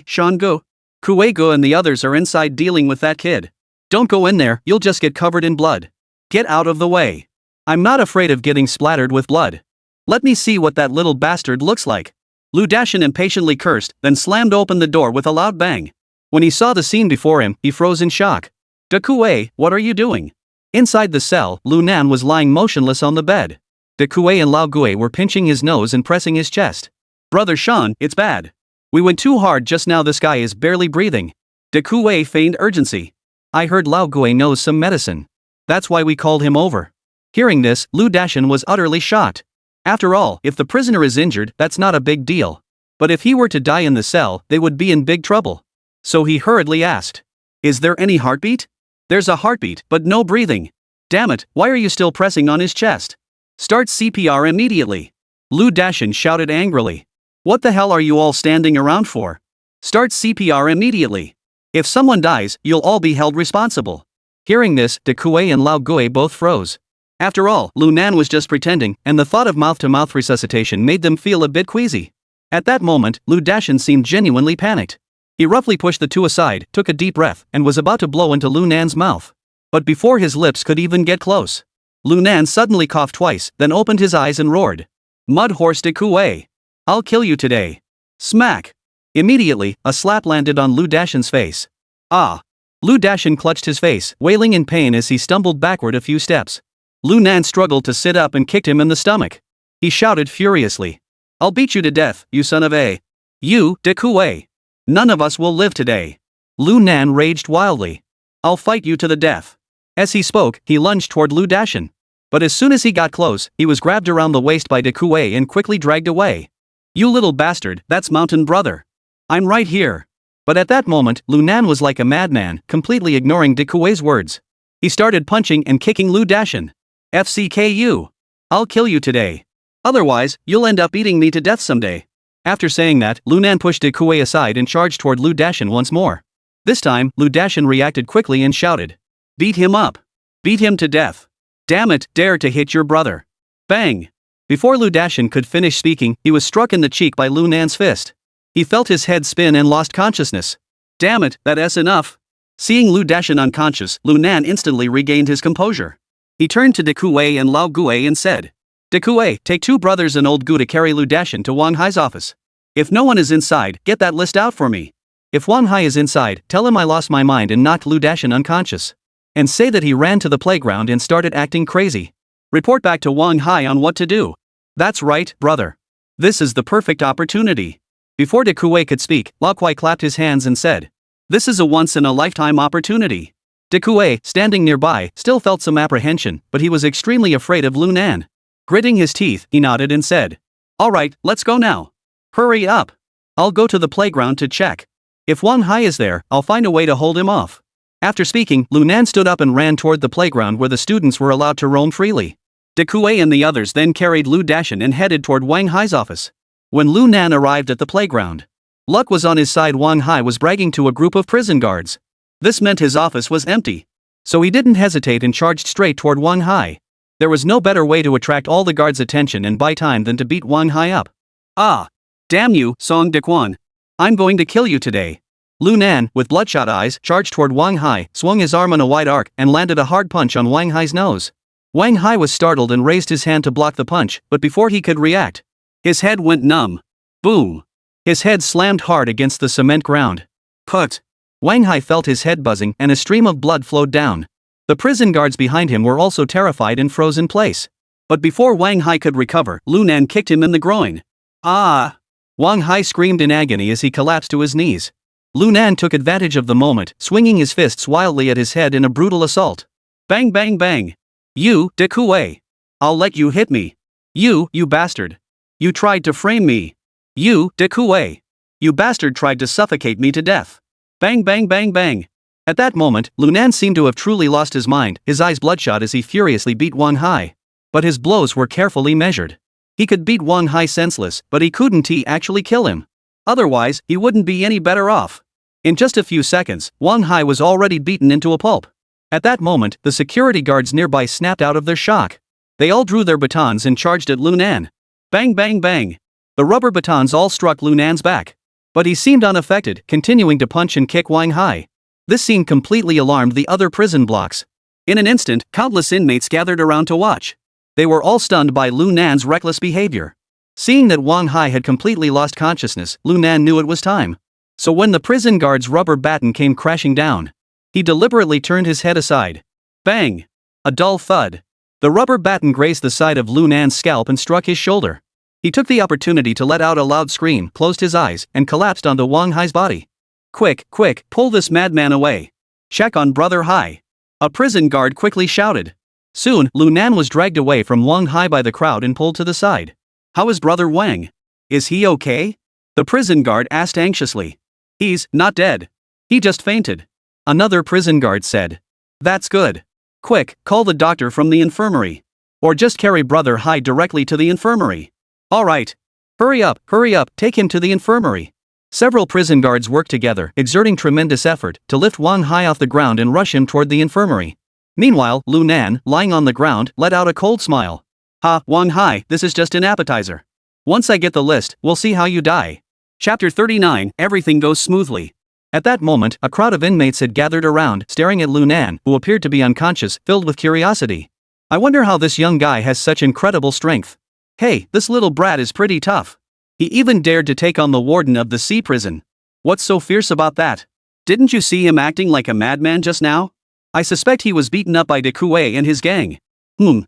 Sean go. Kuei-go and the others are inside dealing with that kid. Don't go in there, you'll just get covered in blood. Get out of the way. I'm not afraid of getting splattered with blood. Let me see what that little bastard looks like. Lu Dashin impatiently cursed, then slammed open the door with a loud bang. When he saw the scene before him, he froze in shock. De Kuei, what are you doing? Inside the cell, Lu Nan was lying motionless on the bed. De Kuei and Lao Gui were pinching his nose and pressing his chest. Brother Sean, it's bad. We went too hard just now, this guy is barely breathing. De Kuei feigned urgency. I heard Lao Gui knows some medicine. That's why we called him over. Hearing this, Lu Dashin was utterly shocked. After all, if the prisoner is injured, that's not a big deal. But if he were to die in the cell, they would be in big trouble. So he hurriedly asked. Is there any heartbeat? There's a heartbeat, but no breathing. Damn it, why are you still pressing on his chest? Start CPR immediately. Lu Dashin shouted angrily. What the hell are you all standing around for? Start CPR immediately. If someone dies, you'll all be held responsible. Hearing this, De Kuei and Lao Gui both froze. After all, Lu Nan was just pretending, and the thought of mouth-to-mouth resuscitation made them feel a bit queasy. At that moment, Lu Dashin seemed genuinely panicked. He roughly pushed the two aside, took a deep breath, and was about to blow into Lu Nan's mouth. But before his lips could even get close, Lu Nan suddenly coughed twice, then opened his eyes and roared. Mud horse De Kuei. I'll kill you today. Smack. Immediately, a slap landed on Lu Dashin's face. Ah. Lu Dashin clutched his face, wailing in pain as he stumbled backward a few steps. Lu Nan struggled to sit up and kicked him in the stomach. He shouted furiously. I'll beat you to death, you son of a. You, De Kuei. None of us will live today. Lu Nan raged wildly. I'll fight you to the death. As he spoke, he lunged toward Lu Dashin. But as soon as he got close, he was grabbed around the waist by De Kuei and quickly dragged away. You little bastard, that's Mountain Brother. I'm right here. But at that moment, Lu Nan was like a madman, completely ignoring De Kuei's words. He started punching and kicking Lu Dashin. FCKU. I'll kill you today. Otherwise, you'll end up eating me to death someday. After saying that, Lu Nan pushed De Kuei aside and charged toward Lu Dashin once more. This time, Lu Dashin reacted quickly and shouted. Beat him up. Beat him to death. Damn it, dare to hit your brother. Bang. Before Lu Dashin could finish speaking, he was struck in the cheek by Lu Nan's fist. He felt his head spin and lost consciousness. Damn it, that's enough. Seeing Lu Dashin unconscious, Lu Nan instantly regained his composure. He turned to De Kuei and Lao Gui and said. De Kuei, take 2 brothers and old Gu to carry Lu Dashin to Wang Hai's office. If no one is inside, get that list out for me. If Wang Hai is inside, tell him I lost my mind and knocked Lu Dashin unconscious. And say that he ran to the playground and started acting crazy. Report back to Wang Hai on what to do. That's right, brother. This is the perfect opportunity. Before De Kuei could speak, Lao Kui clapped his hands and said. This is a once-in-a-lifetime opportunity. De Kuei, standing nearby, still felt some apprehension, but he was extremely afraid of Lu Nan. Gritting his teeth, he nodded and said. All right, let's go now. Hurry up. I'll go to the playground to check. If Wang Hai is there, I'll find a way to hold him off. After speaking, Lu Nan stood up and ran toward the playground where the students were allowed to roam freely. De Kuei and the others then carried Lu Dashin and headed toward Wang Hai's office. When Lu Nan arrived at the playground, luck was on his side. Wang Hai was bragging to a group of prison guards. This meant his office was empty. So he didn't hesitate and charged straight toward Wang Hai. There was no better way to attract all the guards' attention and buy time than to beat Wang Hai up. Ah! Damn you, Song Dequan. I'm going to kill you today. Lu Nan, with bloodshot eyes, charged toward Wang Hai, swung his arm in a wide arc, and landed a hard punch on Wang Hai's nose. Wang Hai was startled and raised his hand to block the punch, but before he could react, his head went numb. Boom! His head slammed hard against the cement ground. Put! Wang Hai felt his head buzzing and a stream of blood flowed down. The prison guards behind him were also terrified and froze in place. But before Wang Hai could recover, Lu Nan kicked him in the groin. Ah! Wang Hai screamed in agony as he collapsed to his knees. Lu Nan took advantage of the moment, swinging his fists wildly at his head in a brutal assault. Bang bang bang! You, De Kuei! I'll let you hit me! You bastard! You tried to frame me! You, De Kuei! You bastard tried to suffocate me to death! Bang bang bang bang! At that moment, Lu Nan seemed to have truly lost his mind, his eyes bloodshot as he furiously beat Wang Hai. But his blows were carefully measured. He could beat Wang Hai senseless, but he couldn't actually kill him. Otherwise, he wouldn't be any better off. In just a few seconds, Wang Hai was already beaten into a pulp. At that moment, the security guards nearby snapped out of their shock. They all drew their batons and charged at Lunan. Bang bang bang. The rubber batons all struck Lunan's back. But he seemed unaffected, continuing to punch and kick Wang Hai. This scene completely alarmed the other prison blocks. In an instant, countless inmates gathered around to watch. They were all stunned by Lunan's reckless behavior. Seeing that Wang Hai had completely lost consciousness, Lunan knew it was time. So when the prison guard's rubber baton came crashing down, he deliberately turned his head aside. Bang! A dull thud. The rubber baton grazed the side of Lunan's scalp and struck his shoulder. He took the opportunity to let out a loud scream, closed his eyes, and collapsed onto Wang Hai's body. Quick, quick, pull this madman away. Check on Brother Hai. A prison guard quickly shouted. Soon, Lunan was dragged away from Wang Hai by the crowd and pulled to the side. How is Brother Wang? Is he okay? The prison guard asked anxiously. He's not dead. He just fainted. Another prison guard said. That's good. Quick, call the doctor from the infirmary. Or just carry Brother Hai directly to the infirmary. Alright. Hurry up, take him to the infirmary. Several prison guards worked together, exerting tremendous effort, to lift Wang Hai off the ground and rush him toward the infirmary. Meanwhile, Lunan, lying on the ground, let out a cold smile. Ha, Wang Hai, this is just an appetizer. Once I get the list, we'll see how you die. Chapter 39, Everything Goes Smoothly. At that moment, a crowd of inmates had gathered around, staring at Lunan, who appeared to be unconscious, filled with curiosity. I wonder how this young guy has such incredible strength. Hey, this little brat is pretty tough. He even dared to take on the warden of the sea prison. What's so fierce about that? Didn't you see him acting like a madman just now? I suspect he was beaten up by De Kuei and his gang.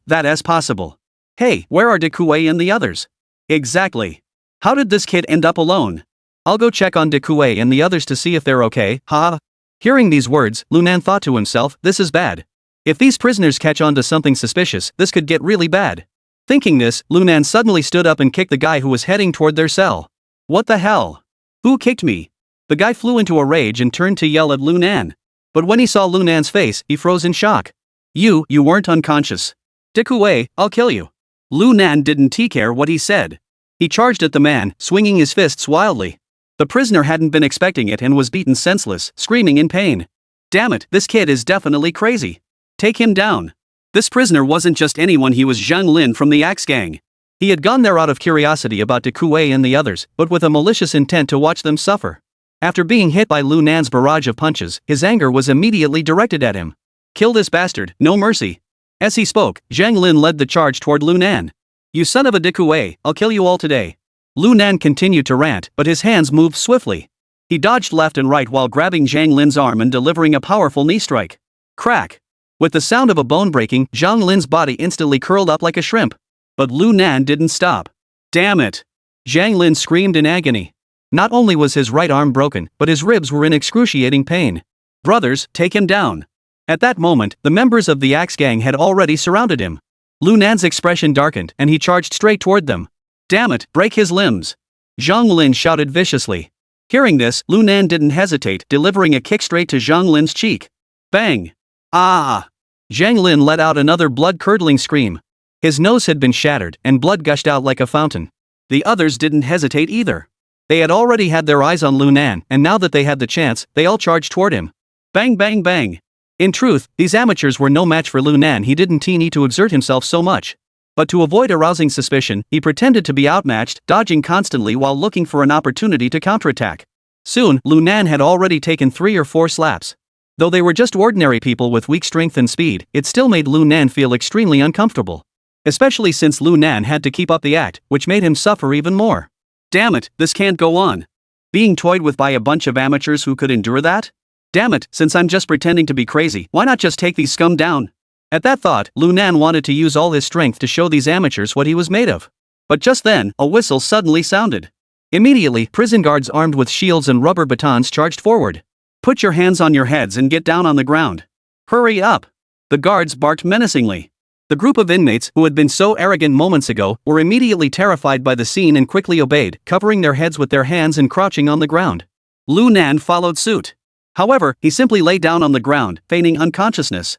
That is possible. Hey, where are De Kuei and the others? Exactly. How did this kid end up alone? I'll go check on De Kuei and the others to see if they're okay, ha. Hearing these words, Lunan thought to himself, this is bad. If these prisoners catch on to something suspicious, this could get really bad. Thinking this, Lunan suddenly stood up and kicked the guy who was heading toward their cell. What the hell? Who kicked me? The guy flew into a rage and turned to yell at Lunan. But when he saw Lunan's face, he froze in shock. You weren't unconscious. De Kuei, I'll kill you. Lunan didn't care what he said. He charged at the man, swinging his fists wildly. The prisoner hadn't been expecting it and was beaten senseless, screaming in pain. Damn it, this kid is definitely crazy. Take him down. This prisoner wasn't just anyone, he was Zhang Lin from the Axe Gang. He had gone there out of curiosity about De Kuei and the others, but with a malicious intent to watch them suffer. After being hit by Lunan's barrage of punches, his anger was immediately directed at him. Kill this bastard, no mercy. As he spoke, Zhang Lin led the charge toward Lunan. You son of a De Kuei, I'll kill you all today. Lunan continued to rant, but his hands moved swiftly. He dodged left and right while grabbing Zhang Lin's arm and delivering a powerful knee strike. Crack! With the sound of a bone breaking, Zhang Lin's body instantly curled up like a shrimp. But Lunan didn't stop. Damn it! Zhang Lin screamed in agony. Not only was his right arm broken, but his ribs were in excruciating pain. Brothers, take him down. At that moment, the members of the Axe Gang had already surrounded him. Lunan's expression darkened, and he charged straight toward them. Damn it, break his limbs! Zhang Lin shouted viciously. Hearing this, Lunan didn't hesitate, delivering a kick straight to Zhang Lin's cheek. Bang! Ah! Zhang Lin let out another blood-curdling scream. His nose had been shattered, and blood gushed out like a fountain. The others didn't hesitate either. They had already had their eyes on Lunan, and now that they had the chance, they all charged toward him. Bang bang bang! In truth, these amateurs were no match for Lunan. He didn't need to exert himself so much. But to avoid arousing suspicion, he pretended to be outmatched, dodging constantly while looking for an opportunity to counterattack. Soon, Lunan had already taken 3 or 4 slaps. Though they were just ordinary people with weak strength and speed, it still made Lunan feel extremely uncomfortable. Especially since Lunan had to keep up the act, which made him suffer even more. Damn it, this can't go on. Being toyed with by a bunch of amateurs who could endure that? Damn it, since I'm just pretending to be crazy, why not just take these scum down? At that thought, Lunan wanted to use all his strength to show these amateurs what he was made of. But just then, a whistle suddenly sounded. Immediately, prison guards armed with shields and rubber batons charged forward. Put your hands on your heads and get down on the ground. Hurry up! The guards barked menacingly. The group of inmates who had been so arrogant moments ago were immediately terrified by the scene and quickly obeyed, covering their heads with their hands and crouching on the ground. Lunan followed suit. However, he simply lay down on the ground, feigning unconsciousness.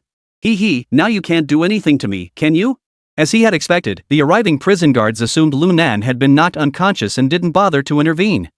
Now you can't do anything to me, can you? As he had expected, the arriving prison guards assumed Lunan had been knocked unconscious and didn't bother to intervene.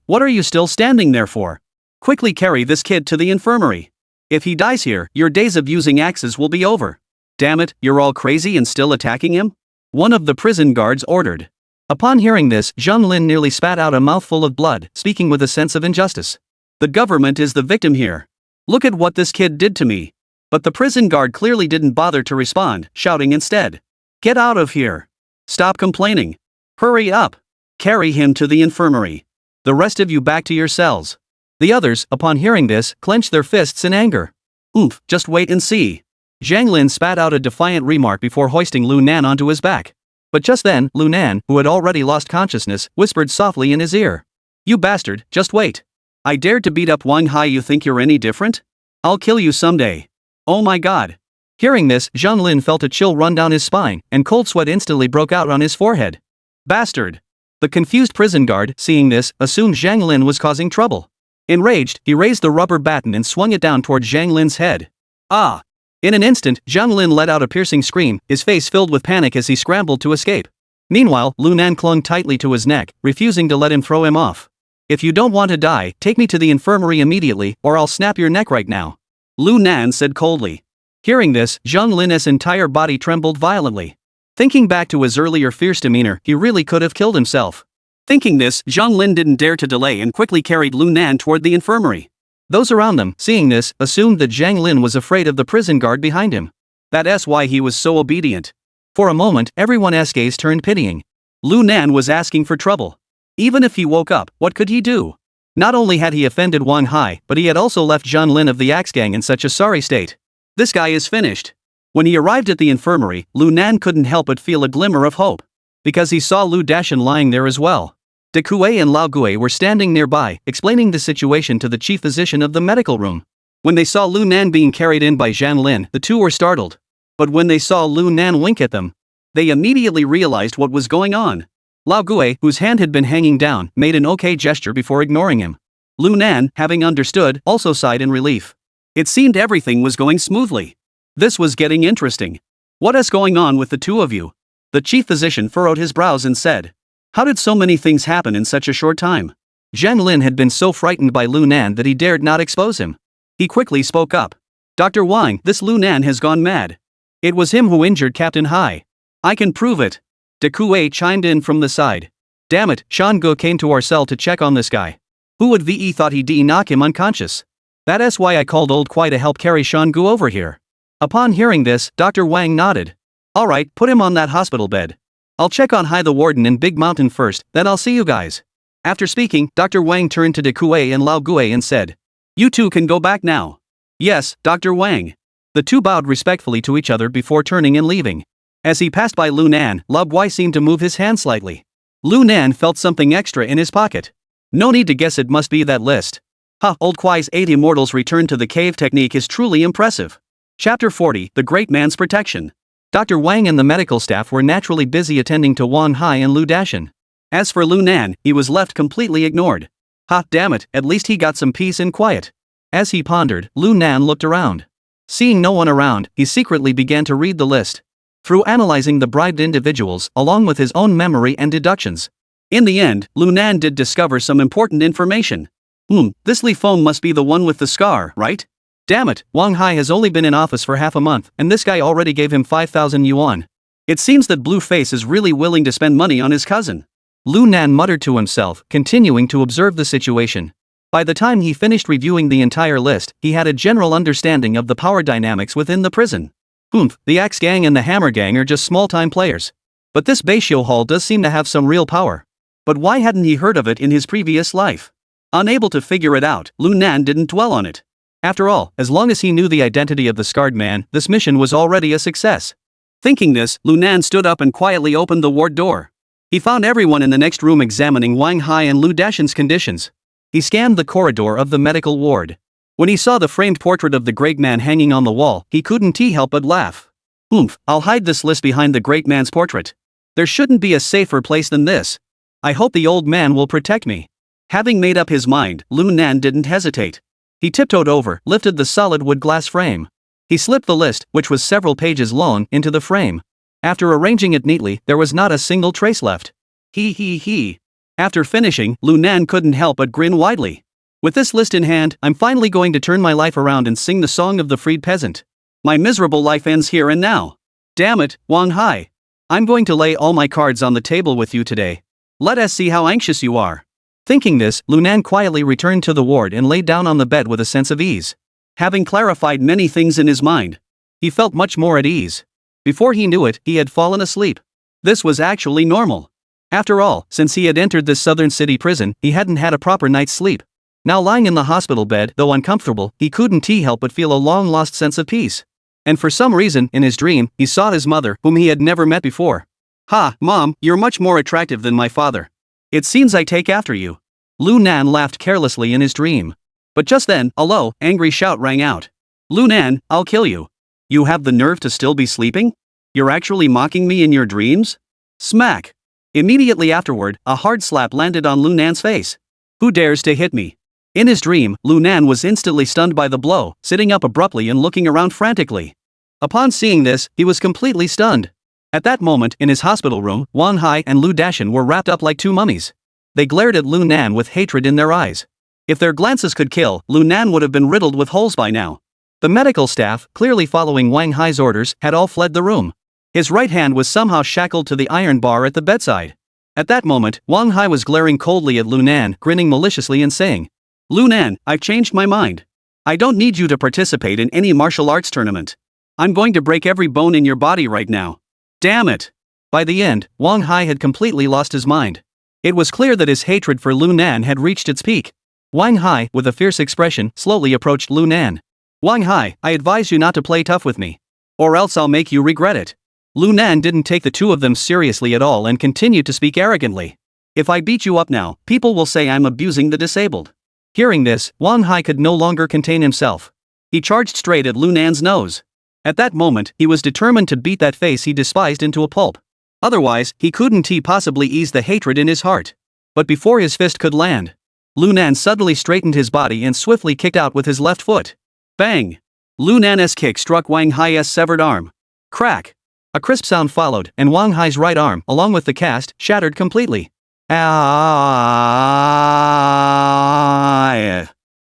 What are you still standing there for? Quickly carry this kid to the infirmary. If he dies here, your days of using axes will be over. Damn it, you're all crazy and still attacking him? One of the prison guards ordered. Upon hearing this, Zhang Lin nearly spat out a mouthful of blood, speaking with a sense of injustice. The government is the victim here. Look at what this kid did to me. But the prison guard clearly didn't bother to respond, shouting instead. Get out of here. Stop complaining. Hurry up. Carry him to the infirmary. The rest of you back to your cells. The others, upon hearing this, clenched their fists in anger. Oomph, just wait and see. Zhang Lin spat out a defiant remark before hoisting Lu Nan onto his back. But just then, Lu Nan, who had already lost consciousness, whispered softly in his ear. You bastard, just wait. I dared to beat up Wang Hai, you think you're any different? I'll kill you someday. Oh my god. Hearing this, Zhang Lin felt a chill run down his spine, and cold sweat instantly broke out on his forehead. Bastard. The confused prison guard, seeing this, assumed Zhang Lin was causing trouble. Enraged, he raised the rubber baton and swung it down toward Zhang Lin's head. Ah! In an instant, Zhang Lin let out a piercing scream, his face filled with panic as he scrambled to escape. Meanwhile, Lu Nan clung tightly to his neck, refusing to let him throw him off. If you don't want to die, take me to the infirmary immediately, or I'll snap your neck right now. Lu Nan said coldly. Hearing this, Zhang Lin's entire body trembled violently. Thinking back to his earlier fierce demeanor, he really could have killed himself. Thinking this, Zhang Lin didn't dare to delay and quickly carried Lu Nan toward the infirmary. Those around them, seeing this, assumed that Zhang Lin was afraid of the prison guard behind him. That's why he was so obedient. For a moment, everyone's gaze turned pitying. Lu Nan was asking for trouble. Even if he woke up, what could he do? Not only had he offended Wang Hai, but he had also left Zhang Lin of the Axe Gang in such a sorry state. This guy is finished. When he arrived at the infirmary, Lu Nan couldn't help but feel a glimmer of hope. Because he saw Lu Dashan lying there as well. De Kuei and Lao Gui were standing nearby, explaining the situation to the chief physician of the medical room. When they saw Lu Nan being carried in by Zhang Lin, the two were startled. But when they saw Lu Nan wink at them, they immediately realized what was going on. Lao Gui, whose hand had been hanging down, made an okay gesture before ignoring him. Lu Nan, having understood, also sighed in relief. It seemed everything was going smoothly. This was getting interesting. What is going on with the two of you? The chief physician furrowed his brows and said. How did so many things happen in such a short time? Zhang Lin had been so frightened by Lu Nan that he dared not expose him. He quickly spoke up. Dr. Wang, this Lu Nan has gone mad. It was him who injured Captain Hai. I can prove it. De Kuei chimed in from the side. Damn it, Shangu came to our cell to check on this guy. Who would ve thought he'd knock him unconscious? That's why I called old Kwai to help carry Shangu over here. Upon hearing this, Dr. Wang nodded. Alright, put him on that hospital bed. I'll check on Hai the warden in Big Mountain first, then I'll see you guys. After speaking, Dr. Wang turned to De Kuei and Lao Gui and said. You two can go back now. Yes, Dr. Wang. The two bowed respectfully to each other before turning and leaving. As he passed by Lu Nan, Lao Gui seemed to move his hand slightly. Lu Nan felt something extra in his pocket. No need to guess, it must be that list. Old Kwai's 8 immortals return to the cave technique is truly impressive. Chapter 40, The Great Man's Protection. Dr. Wang and the medical staff were naturally busy attending to Wang Hai and Lu Dashan. As for Lu Nan, he was left completely ignored. Damn it, at least he got some peace and quiet. As he pondered, Lu Nan looked around. Seeing no one around, he secretly began to read the list. Through analyzing the bribed individuals, along with his own memory and deductions. In the end, Lu Nan did discover some important information. This Li Feng must be the one with the scar, right? Damn it, Wang Hai has only been in office for half a month, and this guy already gave him 5,000 yuan. It seems that Blueface is really willing to spend money on his cousin. Lu Nan muttered to himself, continuing to observe the situation. By the time he finished reviewing the entire list, he had a general understanding of the power dynamics within the prison. The Axe Gang and the Hammer Gang are just small-time players. But this Beishio Hall does seem to have some real power. But why hadn't he heard of it in his previous life? Unable to figure it out, Lu Nan didn't dwell on it. After all, as long as he knew the identity of the scarred man, this mission was already a success. Thinking this, Lu Nan stood up and quietly opened the ward door. He found everyone in the next room examining Wang Hai and Lu Dashan's conditions. He scanned the corridor of the medical ward. When he saw the framed portrait of the great man hanging on the wall, he couldn't help but laugh. I'll hide this list behind the great man's portrait. There shouldn't be a safer place than this. I hope the old man will protect me. Having made up his mind, Lu Nan didn't hesitate. He tiptoed over, lifted the solid wood glass frame. He slipped the list, which was several pages long, into the frame. After arranging it neatly, there was not a single trace left. He. After finishing, Lu Nan couldn't help but grin widely. With this list in hand, I'm finally going to turn my life around and sing the song of the freed peasant. My miserable life ends here and now. Damn it, Wang Hai. I'm going to lay all my cards on the table with you today. Let us see how anxious you are. Thinking this, Lunan quietly returned to the ward and laid down on the bed with a sense of ease. Having clarified many things in his mind, he felt much more at ease. Before he knew it, he had fallen asleep. This was actually normal. After all, since he had entered this southern city prison, he hadn't had a proper night's sleep. Now lying in the hospital bed, though uncomfortable, he couldn't help but feel a long-lost sense of peace. And for some reason, in his dream, he saw his mother, whom he had never met before. "Ha, Mom, you're much more attractive than my father. It seems I take after you." Lunan laughed carelessly in his dream. But just then, a low, angry shout rang out. "Lunan, I'll kill you. You have the nerve to still be sleeping? You're actually mocking me in your dreams?" Smack! Immediately afterward, a hard slap landed on Lunan's face. "Who dares to hit me?" In his dream, Lunan was instantly stunned by the blow, sitting up abruptly and looking around frantically. Upon seeing this, he was completely stunned. At that moment, in his hospital room, Wang Hai and Lu Dashan were wrapped up like two mummies. They glared at Lunan with hatred in their eyes. If their glances could kill, Lunan would have been riddled with holes by now. The medical staff, clearly following Wang Hai's orders, had all fled the room. His right hand was somehow shackled to the iron bar at the bedside. At that moment, Wang Hai was glaring coldly at Lunan, grinning maliciously and saying, "Lunan, I've changed my mind. I don't need you to participate in any martial arts tournament. I'm going to break every bone in your body right now. Damn it!" By the end, Wang Hai had completely lost his mind. It was clear that his hatred for Lunan had reached its peak. Wang Hai, with a fierce expression, slowly approached Lunan. "Wang Hai, I advise you not to play tough with me. Or else I'll make you regret it." Lunan didn't take the two of them seriously at all and continued to speak arrogantly. "If I beat you up now, people will say I'm abusing the disabled." Hearing this, Wang Hai could no longer contain himself. He charged straight at Lunan's nose. At that moment, he was determined to beat that face he despised into a pulp. Otherwise, he couldn't possibly ease the hatred in his heart. But before his fist could land, Lunan suddenly straightened his body and swiftly kicked out with his left foot. Bang! Lunan's kick struck Wang Hai's severed arm. Crack! A crisp sound followed, and Wang Hai's right arm, along with the cast, shattered completely. Ah!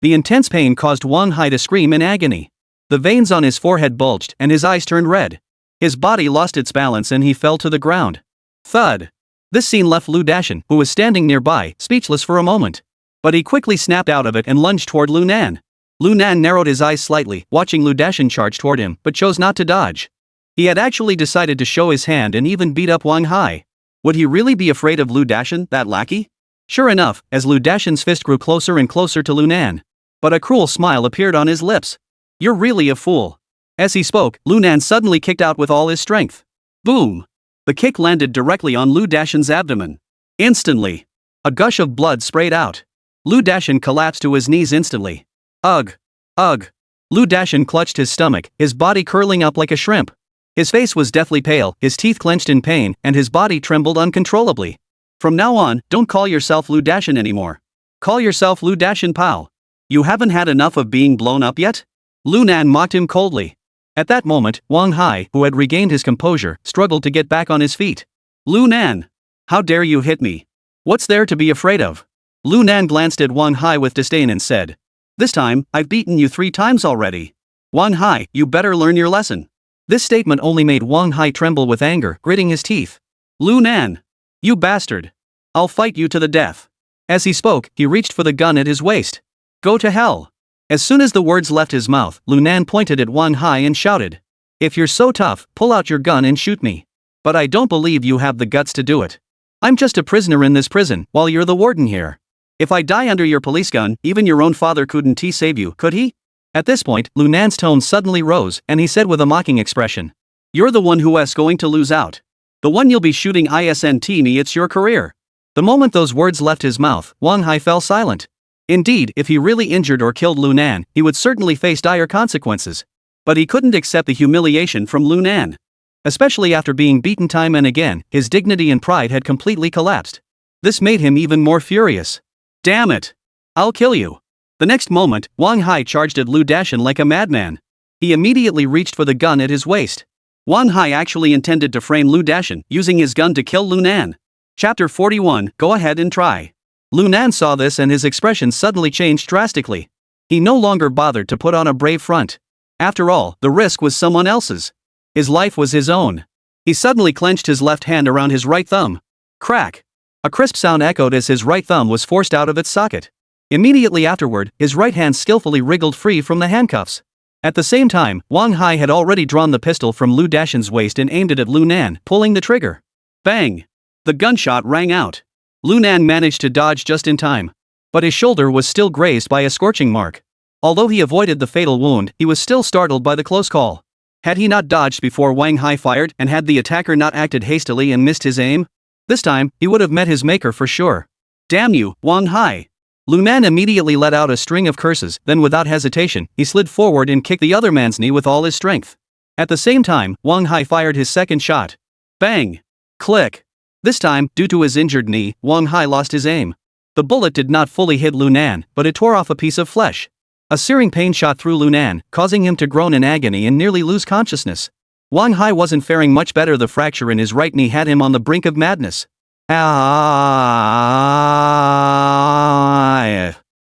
The intense pain caused Wang Hai to scream in agony. The veins on his forehead bulged and his eyes turned red. His body lost its balance and he fell to the ground. Thud! This scene left Lu Dashan, who was standing nearby, speechless for a moment. But he quickly snapped out of it and lunged toward Lunan. Lunan narrowed his eyes slightly, watching Lu Dashan charge toward him, but chose not to dodge. He had actually decided to show his hand and even beat up Wang Hai. Would he really be afraid of Lu Dashan, that lackey? Sure enough, as Lu Dashan's fist grew closer and closer to Lunan. But a cruel smile appeared on his lips. "You're really a fool." As he spoke, Lunan suddenly kicked out with all his strength. Boom! The kick landed directly on Lu Dashan's abdomen. Instantly, a gush of blood sprayed out. Lu Dashan collapsed to his knees instantly. Ugh! Ugh! Lu Dashan clutched his stomach, his body curling up like a shrimp. His face was deathly pale, his teeth clenched in pain, and his body trembled uncontrollably. "From now on, don't call yourself Lu Dashan anymore. Call yourself Lu Dashan Pao. You haven't had enough of being blown up yet?" Lunan mocked him coldly. At that moment, Wang Hai, who had regained his composure, struggled to get back on his feet. "Lunan! How dare you hit me? What's there to be afraid of?" Lunan glanced at Wang Hai with disdain and said, "This time, I've beaten you 3 times already. Wang Hai, you better learn your lesson." This statement only made Wang Hai tremble with anger, gritting his teeth. "Lunan! You bastard! I'll fight you to the death." As he spoke, he reached for the gun at his waist. "Go to hell!" As soon as the words left his mouth, Lunan pointed at Wang Hai and shouted, "If you're so tough, pull out your gun and shoot me. But I don't believe you have the guts to do it. I'm just a prisoner in this prison, while you're the warden here. If I die under your police gun, even your own father couldn't save you, could he?" At this point, Lunan's tone suddenly rose, and he said with a mocking expression, "You're the one who's going to lose out. The one you'll be shooting isn't me, it's your career." The moment those words left his mouth, Wang Hai fell silent. Indeed, if he really injured or killed Lunan, he would certainly face dire consequences. But he couldn't accept the humiliation from Lunan. Especially after being beaten time and again, his dignity and pride had completely collapsed. This made him even more furious. "Damn it! I'll kill you." The next moment, Wang Hai charged at Lu Dashan like a madman. He immediately reached for the gun at his waist. Wang Hai actually intended to frame Lu Dashan, using his gun to kill Lunan. Chapter 41, Go ahead and try. Lu Nan saw this and his expression suddenly changed drastically. He no longer bothered to put on a brave front. After all, the risk was someone else's. His life was his own. He suddenly clenched his left hand around his right thumb. Crack! A crisp sound echoed as his right thumb was forced out of its socket. Immediately afterward, his right hand skillfully wriggled free from the handcuffs. At the same time, Wang Hai had already drawn the pistol from Lu Dashan's waist and aimed it at Lu Nan, pulling the trigger. Bang! The gunshot rang out. Lu Nan managed to dodge just in time. But his shoulder was still grazed by a scorching mark. Although he avoided the fatal wound, he was still startled by the close call. Had he not dodged before Wang Hai fired, and had the attacker not acted hastily and missed his aim? This time, he would have met his maker for sure. Damn you, Wang Hai! Lu Nan immediately let out a string of curses, then without hesitation, he slid forward and kicked the other man's knee with all his strength. At the same time, Wang Hai fired his second shot. Bang! Click! This time, due to his injured knee, Wang Hai lost his aim. The bullet did not fully hit Lu Nan, but it tore off a piece of flesh. A searing pain shot through Lu Nan, causing him to groan in agony and nearly lose consciousness. Wang Hai wasn't faring much better. The fracture in his right knee had him on the brink of madness.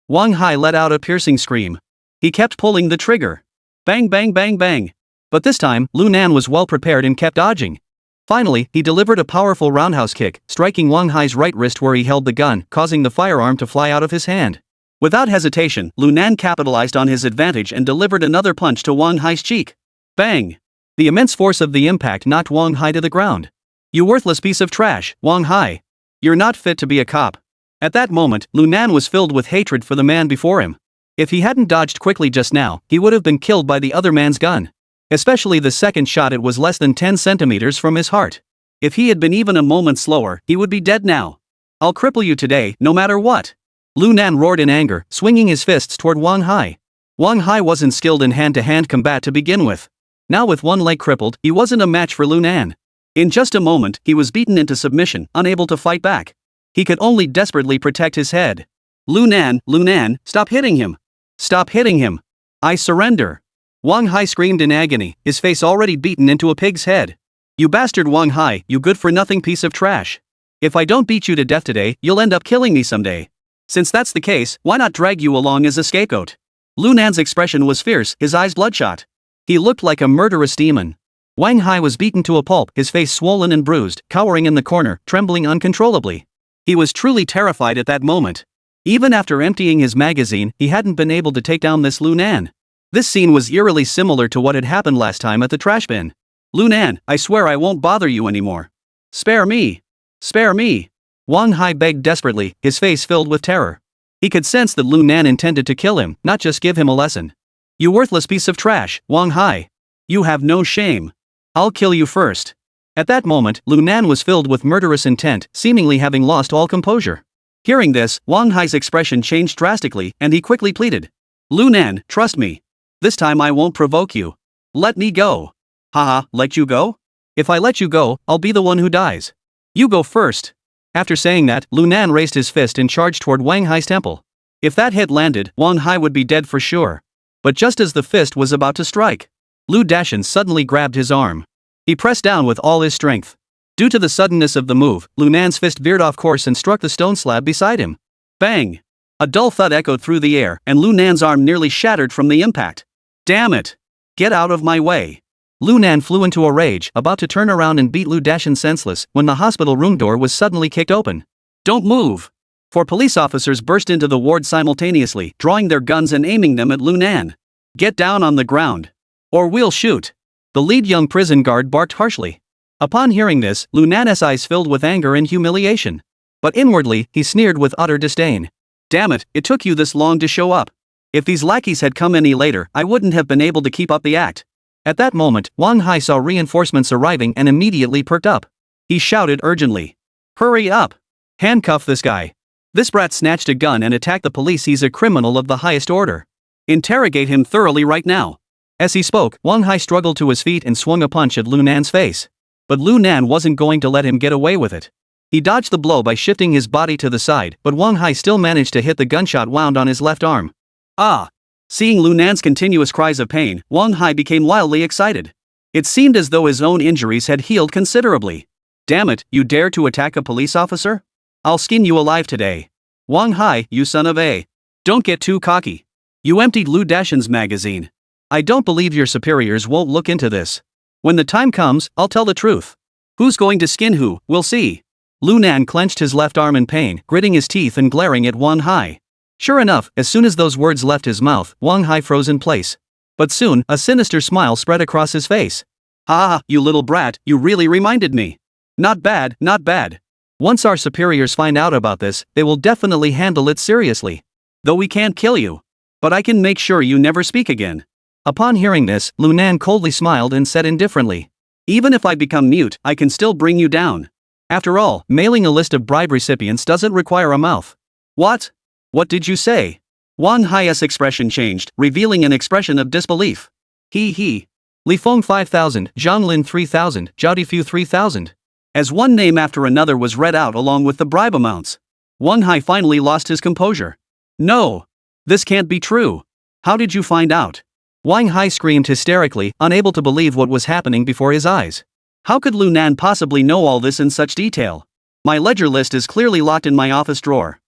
Wang Hai let out a piercing scream. He kept pulling the trigger. Bang bang bang bang. But this time, Lu Nan was well prepared and kept dodging. Finally, he delivered a powerful roundhouse kick, striking Wang Hai's right wrist where he held the gun, causing the firearm to fly out of his hand. Without hesitation, Lu Nan capitalized on his advantage and delivered another punch to Wang Hai's cheek. Bang! The immense force of the impact knocked Wang Hai to the ground. You worthless piece of trash, Wang Hai. You're not fit to be a cop. At that moment, Lu Nan was filled with hatred for the man before him. If he hadn't dodged quickly just now, he would have been killed by the other man's gun. Especially the second shot. It was less than 10 centimeters from his heart. If he had been even a moment slower, he would be dead now. I'll cripple you today, no matter what. Lu Nan roared in anger, swinging his fists toward Wang Hai. Wang Hai wasn't skilled in hand-to-hand combat to begin with. Now with one leg crippled, he wasn't a match for Lu Nan. In just a moment, he was beaten into submission, unable to fight back. He could only desperately protect his head. Lu Nan, stop hitting him. Stop hitting him. I surrender. Wang Hai screamed in agony, his face already beaten into a pig's head. You bastard Wang Hai, you good-for-nothing piece of trash. If I don't beat you to death today, you'll end up killing me someday. Since that's the case, why not drag you along as a scapegoat? Lu Nan's expression was fierce, his eyes bloodshot. He looked like a murderous demon. Wang Hai was beaten to a pulp, his face swollen and bruised, cowering in the corner, trembling uncontrollably. He was truly terrified at that moment. Even after emptying his magazine, he hadn't been able to take down this Lu Nan. This scene was eerily similar to what had happened last time at the trash bin. Lu Nan, I swear I won't bother you anymore. Spare me. Spare me. Wang Hai begged desperately, his face filled with terror. He could sense that Lu Nan intended to kill him, not just give him a lesson. You worthless piece of trash, Wang Hai. You have no shame. I'll kill you first. At that moment, Lu Nan was filled with murderous intent, seemingly having lost all composure. Hearing this, Wang Hai's expression changed drastically, and he quickly pleaded. Lu Nan, trust me. This time I won't provoke you. Let me go. Haha, let you go? If I let you go, I'll be the one who dies. You go first. After saying that, Lu Nan raised his fist and charged toward Wang Hai's temple. If that hit landed, Wang Hai would be dead for sure. But just as the fist was about to strike, Lu Dashan suddenly grabbed his arm. He pressed down with all his strength. Due to the suddenness of the move, Lu Nan's fist veered off course and struck the stone slab beside him. Bang! A dull thud echoed through the air, and Lu Nan's arm nearly shattered from the impact. Damn it! Get out of my way! Lu Nan flew into a rage, about to turn around and beat Lu Dashan senseless, when the hospital room door was suddenly kicked open. Don't move! 4 police officers burst into the ward simultaneously, drawing their guns and aiming them at Lu Nan. Get down on the ground. Or we'll shoot! The lead young prison guard barked harshly. Upon hearing this, Lu Nan's eyes filled with anger and humiliation. But inwardly, he sneered with utter disdain. Damn it, it took you this long to show up. If these lackeys had come any later, I wouldn't have been able to keep up the act. At that moment, Wang Hai saw reinforcements arriving and immediately perked up. He shouted urgently. Hurry up! Handcuff this guy. This brat snatched a gun and attacked the police. He's a criminal of the highest order. Interrogate him thoroughly right now. As he spoke, Wang Hai struggled to his feet and swung a punch at Lu Nan's face. But Lu Nan wasn't going to let him get away with it. He dodged the blow by shifting his body to the side, but Wang Hai still managed to hit the gunshot wound on his left arm. Ah! Seeing Lu Nan's continuous cries of pain, Wang Hai became wildly excited. It seemed as though his own injuries had healed considerably. Damn it, you dare to attack a police officer? I'll skin you alive today. Wang Hai, you son of a. Don't get too cocky. You emptied Lu Dashan's magazine. I don't believe your superiors won't look into this. When the time comes, I'll tell the truth. Who's going to skin who, we'll see. Lu Nan clenched his left arm in pain, gritting his teeth and glaring at Wang Hai. Sure enough, as soon as those words left his mouth, Wang Hai froze in place. But soon, a sinister smile spread across his face. Ha, you little brat, you really reminded me. Not bad, not bad. Once our superiors find out about this, they will definitely handle it seriously. Though we can't kill you. But I can make sure you never speak again. Upon hearing this, Lu Nan coldly smiled and said indifferently. Even if I become mute, I can still bring you down. After all, mailing a list of bribe recipients doesn't require a mouth. What? What did you say? Wang Hai's expression changed, revealing an expression of disbelief. He. Li Feng 5,000, Zhang Lin 3,000, Zhao Difu 3,000. As one name after another was read out along with the bribe amounts, Wang Hai finally lost his composure. No. This can't be true. How did you find out? Wang Hai screamed hysterically, unable to believe what was happening before his eyes. How could Lu Nan possibly know all this in such detail? My ledger list is clearly locked in my office drawer.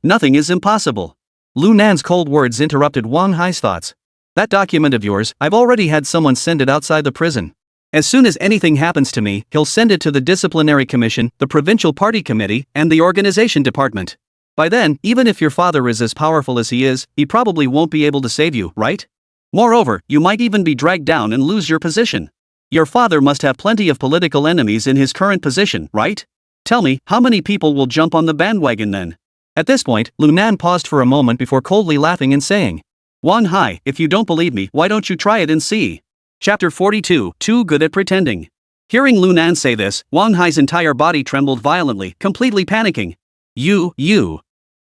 Nothing is impossible. Lu Nan's cold words interrupted Wang Hai's thoughts. That document of yours, I've already had someone send it outside the prison. As soon as anything happens to me, he'll send it to the disciplinary commission, the provincial party committee, and the organization department. By then, even if your father is as powerful as he is, he probably won't be able to save you, right? Moreover, you might even be dragged down and lose your position. Your father must have plenty of political enemies in his current position, right? Tell me, how many people will jump on the bandwagon then? At this point, Lu Nan paused for a moment before coldly laughing and saying, Wang Hai, if you don't believe me, why don't you try it and see? Chapter 42, Too Good at Pretending. Hearing Lu Nan say this, Wang Hai's entire body trembled violently, completely panicking. You.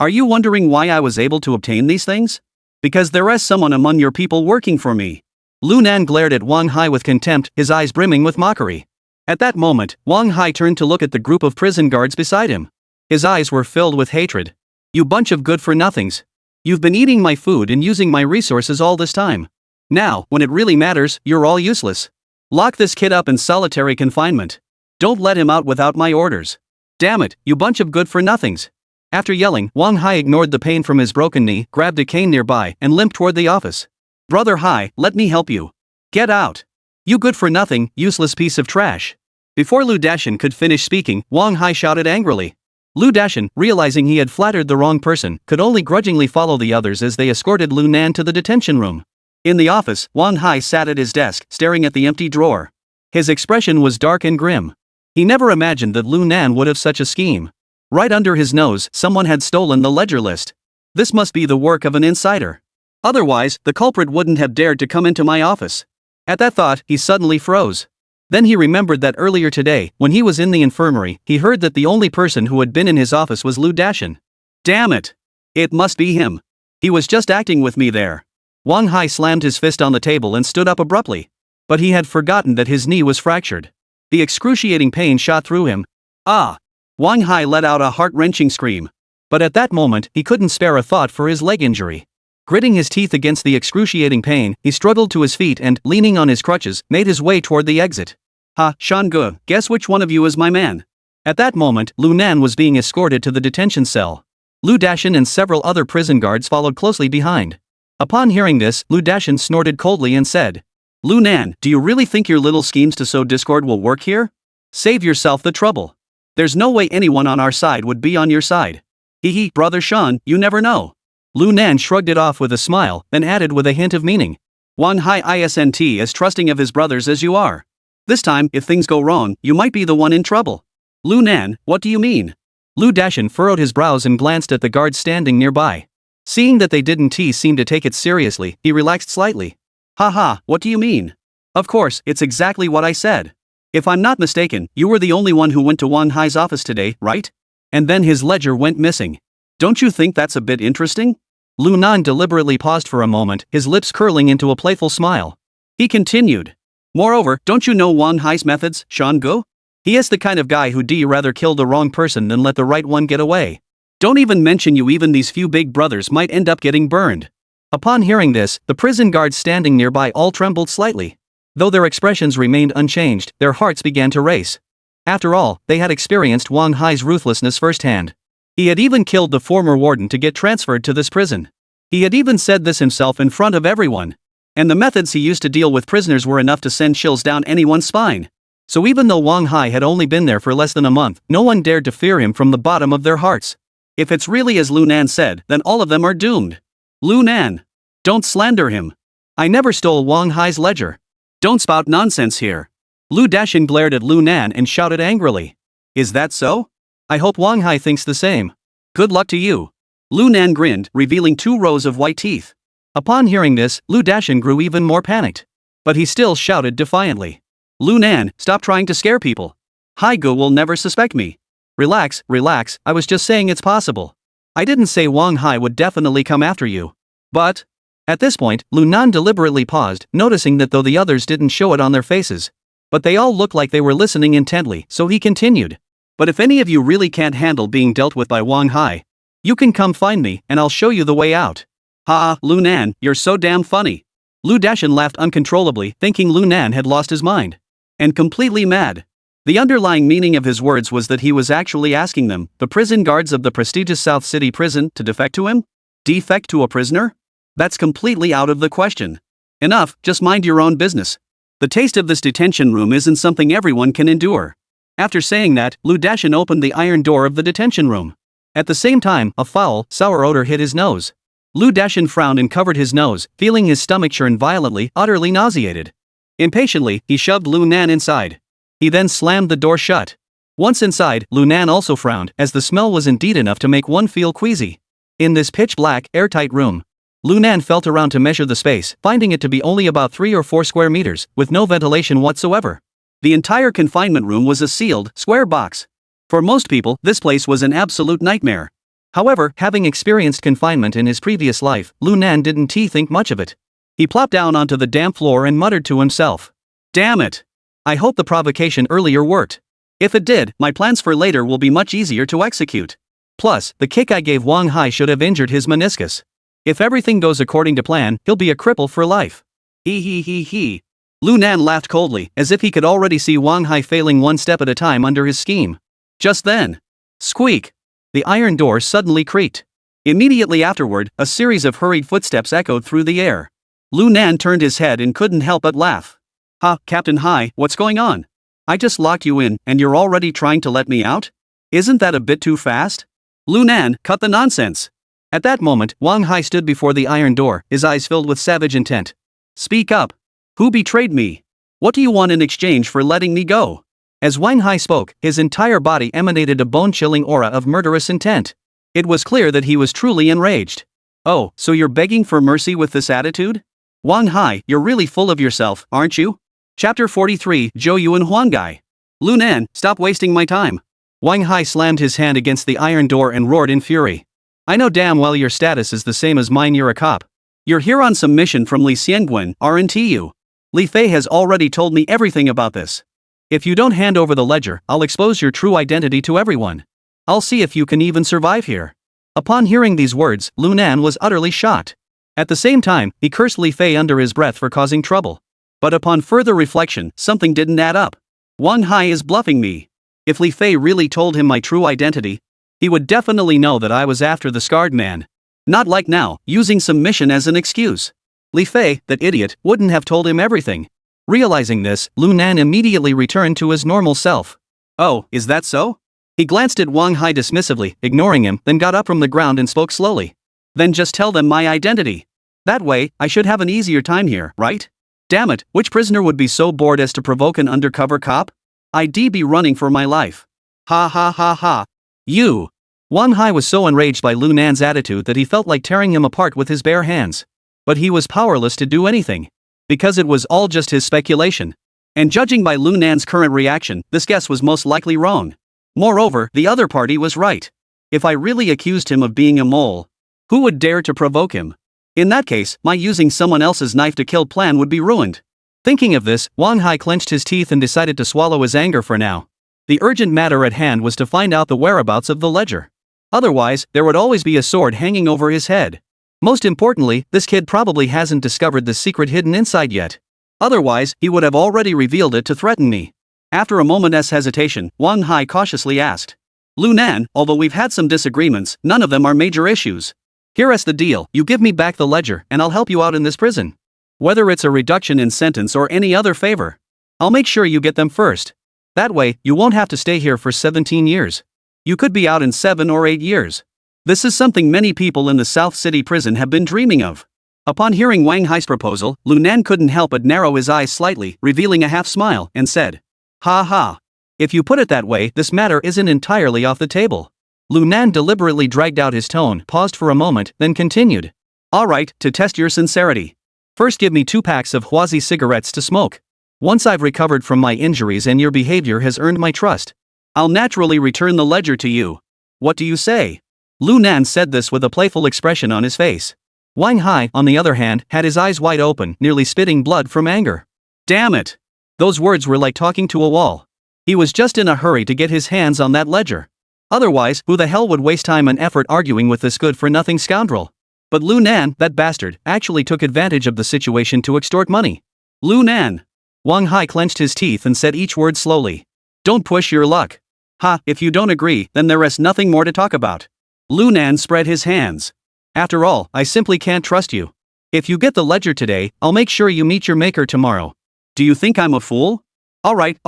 Are you wondering why I was able to obtain these things? Because there is someone among your people working for me. Lu Nan glared at Wang Hai with contempt, his eyes brimming with mockery. At that moment, Wang Hai turned to look at the group of prison guards beside him. His eyes were filled with hatred. You bunch of good-for-nothings. You've been eating my food and using my resources all this time. Now, when it really matters, you're all useless. Lock this kid up in solitary confinement. Don't let him out without my orders. Damn it, you bunch of good-for-nothings. After yelling, Wang Hai ignored the pain from his broken knee, grabbed a cane nearby, and limped toward the office. Brother Hai, let me help you. Get out. You good-for-nothing, useless piece of trash. Before Lu Dashan could finish speaking, Wang Hai shouted angrily. Lu Dashan, realizing he had flattered the wrong person, could only grudgingly follow the others as they escorted Lu Nan to the detention room. In the office, Wang Hai sat at his desk, staring at the empty drawer. His expression was dark and grim. He never imagined that Lu Nan would have such a scheme. Right under his nose, someone had stolen the ledger list. This must be the work of an insider. Otherwise, the culprit wouldn't have dared to come into my office. At that thought, he suddenly froze. Then he remembered that earlier today, when he was in the infirmary, he heard that the only person who had been in his office was Lu Dashan. Damn it! It must be him. He was just acting with me there. Wang Hai slammed his fist on the table and stood up abruptly. But he had forgotten that his knee was fractured. The excruciating pain shot through him. Ah! Wang Hai let out a heart-wrenching scream. But at that moment, he couldn't spare a thought for his leg injury. Gritting his teeth against the excruciating pain, he struggled to his feet and, leaning on his crutches, made his way toward the exit. Ha, Shange, guess which one of you is my man? At that moment, Lu Nan was being escorted to the detention cell. Lu Dashan and several other prison guards followed closely behind. Upon hearing this, Lu Dashan snorted coldly and said, Lu Nan, do you really think your little schemes to sow discord will work here? Save yourself the trouble. There's no way anyone on our side would be on your side. Hee, brother Shan, you never know. Lu Nan shrugged it off with a smile, then added with a hint of meaning. Wang Hai isn't as trusting of his brothers as you are. This time, if things go wrong, you might be the one in trouble. Lu Nan, what do you mean? Lu Dashan furrowed his brows and glanced at the guards standing nearby. Seeing that they didn't seem to take it seriously, he relaxed slightly. Haha, what do you mean? Of course, it's exactly what I said. If I'm not mistaken, you were the only one who went to Wang Hai's office today, right? And then his ledger went missing. Don't you think that's a bit interesting? Lu Nan deliberately paused for a moment, his lips curling into a playful smile. He continued. Moreover, don't you know Wang Hai's methods, Shange? He is the kind of guy who'd rather kill the wrong person than let the right one get away. Don't even mention even these few big brothers might end up getting burned. Upon hearing this, the prison guards standing nearby all trembled slightly. Though their expressions remained unchanged, their hearts began to race. After all, they had experienced Wang Hai's ruthlessness firsthand. He had even killed the former warden to get transferred to this prison. He had even said this himself in front of everyone. And the methods he used to deal with prisoners were enough to send chills down anyone's spine. So even though Wang Hai had only been there for less than a month, no one dared to fear him from the bottom of their hearts. If it's really as Lu Nan said, then all of them are doomed. Lu Nan. Don't slander him. I never stole Wang Hai's ledger. Don't spout nonsense here. Lu Dashin glared at Lu Nan and shouted angrily. Is that so? I hope Wang Hai thinks the same. Good luck to you. Lu Nan grinned, revealing 2 rows of white teeth. Upon hearing this, Lu Dashin grew even more panicked. But he still shouted defiantly. Lu Nan, stop trying to scare people. Haigu will never suspect me. Relax, relax, I was just saying it's possible. I didn't say Wang Hai would definitely come after you. But... At this point, Lu Nan deliberately paused, noticing that though the others didn't show it on their faces, but they all looked like they were listening intently, so he continued. But if any of you really can't handle being dealt with by Wang Hai, you can come find me, and I'll show you the way out. Ha, Lu Nan, you're so damn funny. Lu Dashin laughed uncontrollably, thinking Lu Nan had lost his mind. And completely mad. The underlying meaning of his words was that he was actually asking them, the prison guards of the prestigious South City prison, to defect to him? Defect to a prisoner? That's completely out of the question. Enough, just mind your own business. The taste of this detention room isn't something everyone can endure. After saying that, Lu Dashin opened the iron door of the detention room. At the same time, a foul, sour odor hit his nose. Lu Dashin frowned and covered his nose, feeling his stomach churn violently, utterly nauseated. Impatiently, he shoved Lu Nan inside. He then slammed the door shut. Once inside, Lu Nan also frowned, as the smell was indeed enough to make one feel queasy. In this pitch-black, airtight room, Lu Nan felt around to measure the space, finding it to be only about 3 or 4 square meters, with no ventilation whatsoever. The entire confinement room was a sealed, square box. For most people, this place was an absolute nightmare. However, having experienced confinement in his previous life, Lu Nan didn't think much of it. He plopped down onto the damp floor and muttered to himself. Damn it! I hope the provocation earlier worked. If it did, my plans for later will be much easier to execute. Plus, the kick I gave Wang Hai should have injured his meniscus. If everything goes according to plan, he'll be a cripple for life. He. Lu Nan laughed coldly, as if he could already see Wang Hai failing one step at a time under his scheme. Just then. Squeak! The iron door suddenly creaked. Immediately afterward, a series of hurried footsteps echoed through the air. Lu Nan turned his head and couldn't help but laugh. Ha, Captain Hai, what's going on? I just locked you in, and you're already trying to let me out? Isn't that a bit too fast? Lu Nan, cut the nonsense. At that moment, Wang Hai stood before the iron door, his eyes filled with savage intent. Speak up. Who betrayed me? What do you want in exchange for letting me go? As Wang Hai spoke, his entire body emanated a bone-chilling aura of murderous intent. It was clear that he was truly enraged. Oh, so you're begging for mercy with this attitude? Wang Hai, you're really full of yourself, aren't you? Chapter 43, Zhou Yuan Huangai. Lu Nan, stop wasting my time. Wang Hai slammed his hand against the iron door and roared in fury. I know damn well your status is the same as mine, you're a cop. You're here on some mission from Li Xiangguan, aren't you? Li Fei has already told me everything about this. If you don't hand over the ledger, I'll expose your true identity to everyone. I'll see if you can even survive here. Upon hearing these words, Lu Nan was utterly shocked. At the same time, he cursed Li Fei under his breath for causing trouble. But upon further reflection, something didn't add up. Wang Hai is bluffing me. If Li Fei really told him my true identity, he would definitely know that I was after the scarred man. Not like now, using some mission as an excuse. Li Fei, that idiot, wouldn't have told him everything. Realizing this, Lu Nan immediately returned to his normal self. Oh, is that so? He glanced at Wang Hai dismissively, ignoring him, then got up from the ground and spoke slowly. Then just tell them my identity. That way, I should have an easier time here, right? Damn it, which prisoner would be so bored as to provoke an undercover cop? I'd be running for my life. Ha ha ha ha. You. Wang Hai was so enraged by Lu Nan's attitude that he felt like tearing him apart with his bare hands. But he was powerless to do anything. Because it was all just his speculation. And judging by Lu Nan's current reaction, this guess was most likely wrong. Moreover, the other party was right. If I really accused him of being a mole, who would dare to provoke him? In that case, my using someone else's knife to kill plan would be ruined. Thinking of this, Wang Hai clenched his teeth and decided to swallow his anger for now. The urgent matter at hand was to find out the whereabouts of the ledger. Otherwise, there would always be a sword hanging over his head. Most importantly, this kid probably hasn't discovered the secret hidden inside yet. Otherwise, he would have already revealed it to threaten me. After a moment's hesitation, Wang Hai cautiously asked. Lu Nan, although we've had some disagreements, none of them are major issues. Here's the deal, you give me back the ledger and I'll help you out in this prison. Whether it's a reduction in sentence or any other favor, I'll make sure you get them first. That way, you won't have to stay here for 17 years. You could be out in 7 or 8 years. This is something many people in the South City prison have been dreaming of. Upon hearing Wang Hai's proposal, Lu Nan couldn't help but narrow his eyes slightly, revealing a half smile, and said, "Ha ha. If you put it that way, this matter isn't entirely off the table." Lu Nan deliberately dragged out his tone, paused for a moment, then continued. "Alright, to test your sincerity. First give me 2 packs of Huazi cigarettes to smoke. Once I've recovered from my injuries and your behavior has earned my trust, I'll naturally return the ledger to you. What do you say?" Lu Nan said this with a playful expression on his face. Wang Hai, on the other hand, had his eyes wide open, nearly spitting blood from anger. Damn it! Those words were like talking to a wall. He was just in a hurry to get his hands on that ledger. Otherwise, who the hell would waste time and effort arguing with this good-for-nothing scoundrel? But Lu Nan, that bastard, actually took advantage of the situation to extort money. Lu Nan! Wang Hai clenched his teeth and said each word slowly. "Don't push your luck. Ha, if you don't agree, then there is nothing more to talk about." Lu Nan spread his hands. "After all, I simply can't trust you. If you get the ledger today, I'll make sure you meet your maker tomorrow. Do you think I'm a fool?" Alright.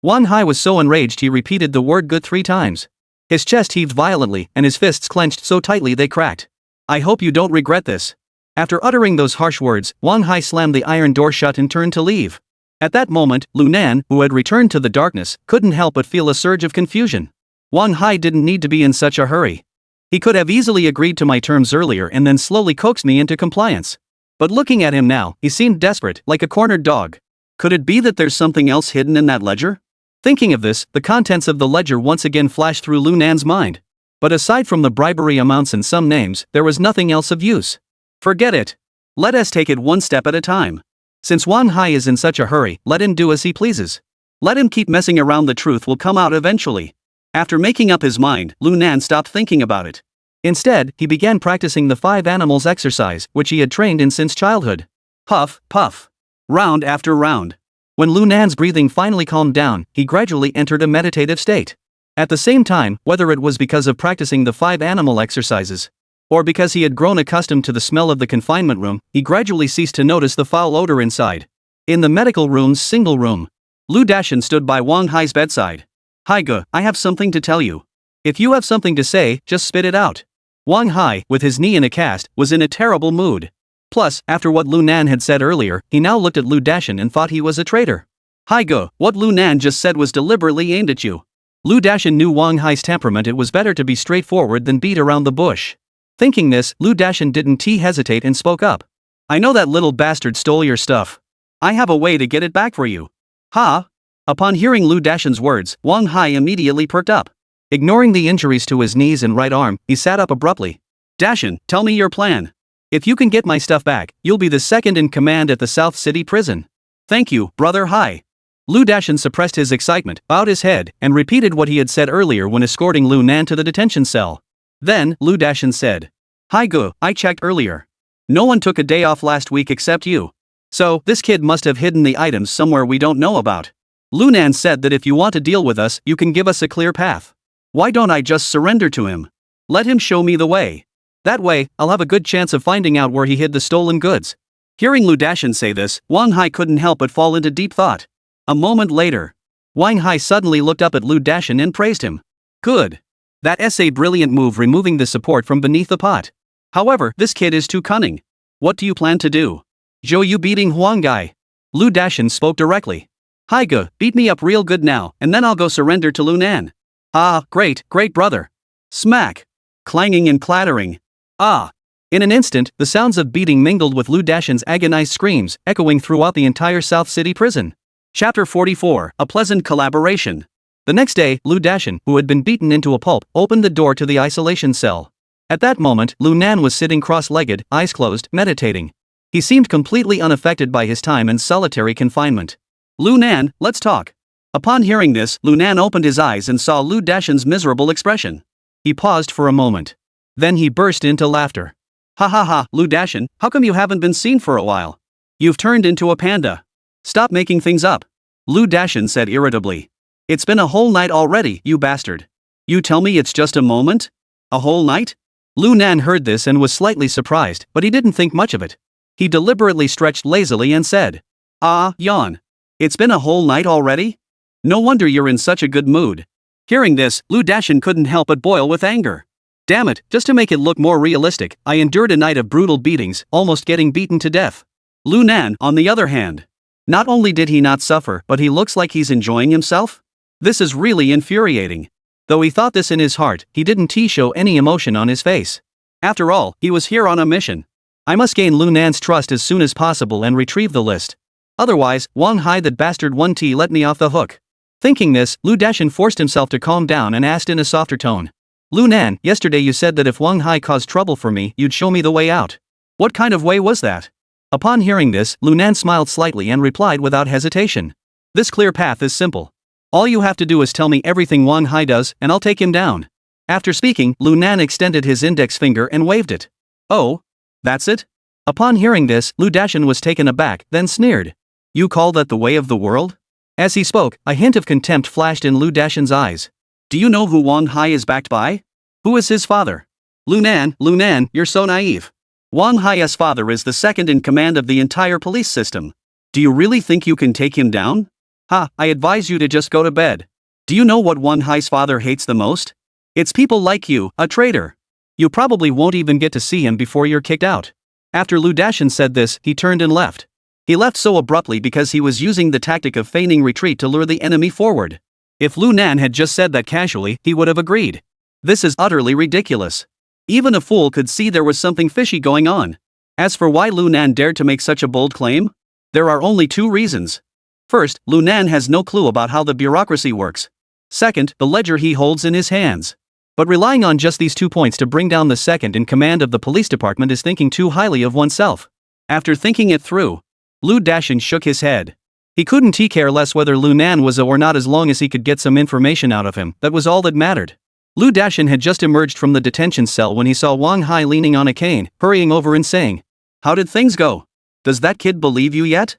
Wang Hai was so enraged he repeated the word good 3 times. His chest heaved violently and his fists clenched so tightly they cracked. "I hope you don't regret this." After uttering those harsh words, Wang Hai slammed the iron door shut and turned to leave. At that moment, Lu Nan, who had returned to the darkness, couldn't help but feel a surge of confusion. Wang Hai didn't need to be in such a hurry. He could have easily agreed to my terms earlier and then slowly coaxed me into compliance. But looking at him now, he seemed desperate, like a cornered dog. Could it be that there's something else hidden in that ledger? Thinking of this, the contents of the ledger once again flashed through Lu Nan's mind. But aside from the bribery amounts and some names, there was nothing else of use. Forget it. Let us take it one step at a time. Since Wang Hai is in such a hurry, let him do as he pleases. Let him keep messing around, the truth will come out eventually. After making up his mind, Lu Nan stopped thinking about it. Instead, he began practicing the 5 animals exercise, which he had trained in since childhood. Puff, puff. Round after round. When Lu Nan's breathing finally calmed down, he gradually entered a meditative state. At the same time, whether it was because of practicing the 5 animal exercises, or because he had grown accustomed to the smell of the confinement room, he gradually ceased to notice the foul odor inside. In the medical room's single room, Lu Dashan stood by Wang Hai's bedside. "Haiga, I have something to tell you. If you have something to say, just spit it out." Wang Hai, with his knee in a cast, was in a terrible mood. Plus, after what Lu Nan had said earlier, he now looked at Lu Dashan and thought he was a traitor. "Haiga, what Lu Nan just said was deliberately aimed at you." Lu Dashan knew Wang Hai's temperament. It was better to be straightforward than beat around the bush. Thinking this, Lu Dashan didn't hesitate and spoke up. "I know that little bastard stole your stuff. I have a way to get it back for you." "Ha?" Upon hearing Lu Dashan's words, Wang Hai immediately perked up. Ignoring the injuries to his knees and right arm, he sat up abruptly. "Dashan, tell me your plan. If you can get my stuff back, you'll be the second in command at the South City prison." "Thank you, brother Hai." Lu Dashan suppressed his excitement, bowed his head, and repeated what he had said earlier when escorting Lu Nan to the detention cell. Then, Lu Dashan said, "Haiga, I checked earlier. No one took a day off last week except you. So, this kid must have hidden the items somewhere we don't know about. Lu Nan said that if you want to deal with us, you can give us a clear path. Why don't I just surrender to him? Let him show me the way. That way, I'll have a good chance of finding out where he hid the stolen goods." Hearing Lu Dashan say this, Wang Hai couldn't help but fall into deep thought. A moment later, Wang Hai suddenly looked up at Lu Dashan and praised him. "Good. That's a brilliant move, removing the support from beneath the pot. However, this kid is too cunning. What do you plan to do? Show you beating Huang Gai?" Lu Dashan spoke directly. "Haiga, beat me up real good now, and then I'll go surrender to Lu Nan." "Ah, great brother." Smack. Clanging and clattering. Ah! In an instant, the sounds of beating mingled with Lu Dashan's agonized screams, echoing throughout the entire South City prison. Chapter 44, A Pleasant Collaboration. The next day, Lu Dashan, who had been beaten into a pulp, opened the door to the isolation cell. At that moment, Lu Nan was sitting cross-legged, eyes closed, meditating. He seemed completely unaffected by his time in solitary confinement. "Lu Nan, let's talk." Upon hearing this, Lu Nan opened his eyes and saw Lu Dashan's miserable expression. He paused for a moment. Then he burst into laughter. "Ha ha ha, Lu Dashan, how come you haven't been seen for a while? You've turned into a panda. Stop making things up." Lu Dashan said irritably. "It's been a whole night already, you bastard. You tell me it's just a moment? A whole night? Lu Nan heard this and was slightly surprised, but he didn't think much of it. He deliberately stretched lazily and said, "Ah, yawn. It's been a whole night already? No wonder you're in such a good mood." Hearing this, Lu Dashin couldn't help but boil with anger. Damn it, just to make it look more realistic, I endured a night of brutal beatings, almost getting beaten to death. Lu Nan, on the other hand, not only did he not suffer, but he looks like he's enjoying himself? This is really infuriating. Though he thought this in his heart, he didn't show any emotion on his face. After all, he was here on a mission. I must gain Lu Nan's trust as soon as possible and retrieve the list. Otherwise, Wang Hai that bastard 1T let me off the hook. Thinking this, Lu Dashin forced himself to calm down and asked in a softer tone. Lu Nan, yesterday you said that if Wang Hai caused trouble for me, you'd show me the way out. What kind of way was that? Upon hearing this, Lu Nan smiled slightly and replied without hesitation. This clear path is simple. All you have to do is tell me everything Wang Hai does, and I'll take him down. After speaking, Lu Nan extended his index finger and waved it. Oh? That's it? Upon hearing this, Lu Dashin was taken aback, then sneered. You call that the way of the world? As he spoke, a hint of contempt flashed in Lu Dashin's eyes. Do you know who Wang Hai is backed by? Who is his father? Lu Nan, you're so naive. Wang Hai's father is the second in command of the entire police system. Do you really think you can take him down? Ha, I advise you to just go to bed. Do you know what Wang Hai's father hates the most? It's people like you, a traitor. You probably won't even get to see him before you're kicked out. After Lu Dashin said this, he turned and left. He left so abruptly because he was using the tactic of feigning retreat to lure the enemy forward. If Lu Nan had just said that casually, he would have agreed. This is utterly ridiculous. Even a fool could see there was something fishy going on. As for why Lu Nan dared to make such a bold claim, there are only two reasons. First, Lu Nan has no clue about how the bureaucracy works. Second, the ledger he holds in his hands. But relying on just these 2 points to bring down the second in command of the police department is thinking too highly of oneself. After thinking it through, Lu Dashin shook his head. He couldn't care less whether Lu Nan was or not as long as he could get some information out of him. That was all that mattered. Lu Dashin had just emerged from the detention cell when he saw Wang Hai leaning on a cane, hurrying over and saying, "How did things go? Does that kid believe you yet?"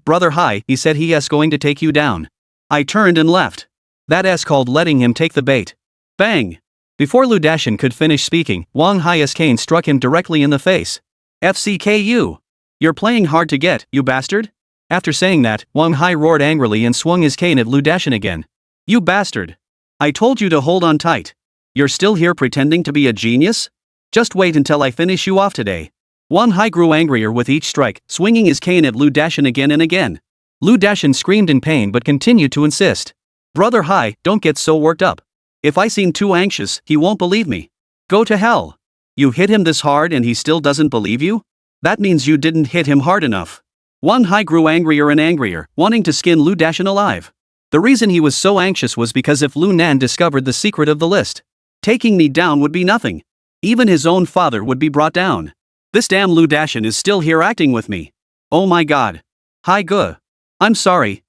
Brother Hai, he said he's going to take you down." I turned and left. That called letting him take the bait. Bang! Before Lu Dashin could finish speaking, Wang Hai's cane struck him directly in the face. FCKU! You're playing hard to get, you bastard? After saying that, Wang Hai roared angrily and swung his cane at Lu Dashin again. You bastard! I told you to hold on tight. You're still here pretending to be a genius? Just wait until I finish you off today. Wang Hai grew angrier with each strike, swinging his cane at Lu Dashin again and again. Lu Dashin screamed in pain but continued to insist. Brother Hai, don't get so worked up. If I seem too anxious, he won't believe me. Go to hell. You hit him this hard and he still doesn't believe you? That means you didn't hit him hard enough. Wang Hai grew angrier and angrier, wanting to skin Lu Dashin alive. The reason he was so anxious was because if Lu Nan discovered the secret of the list, taking me down would be nothing. Even his own father would be brought down. This damn Lu Dashin is still here acting with me. Oh my god. Hai Ge. I'm sorry.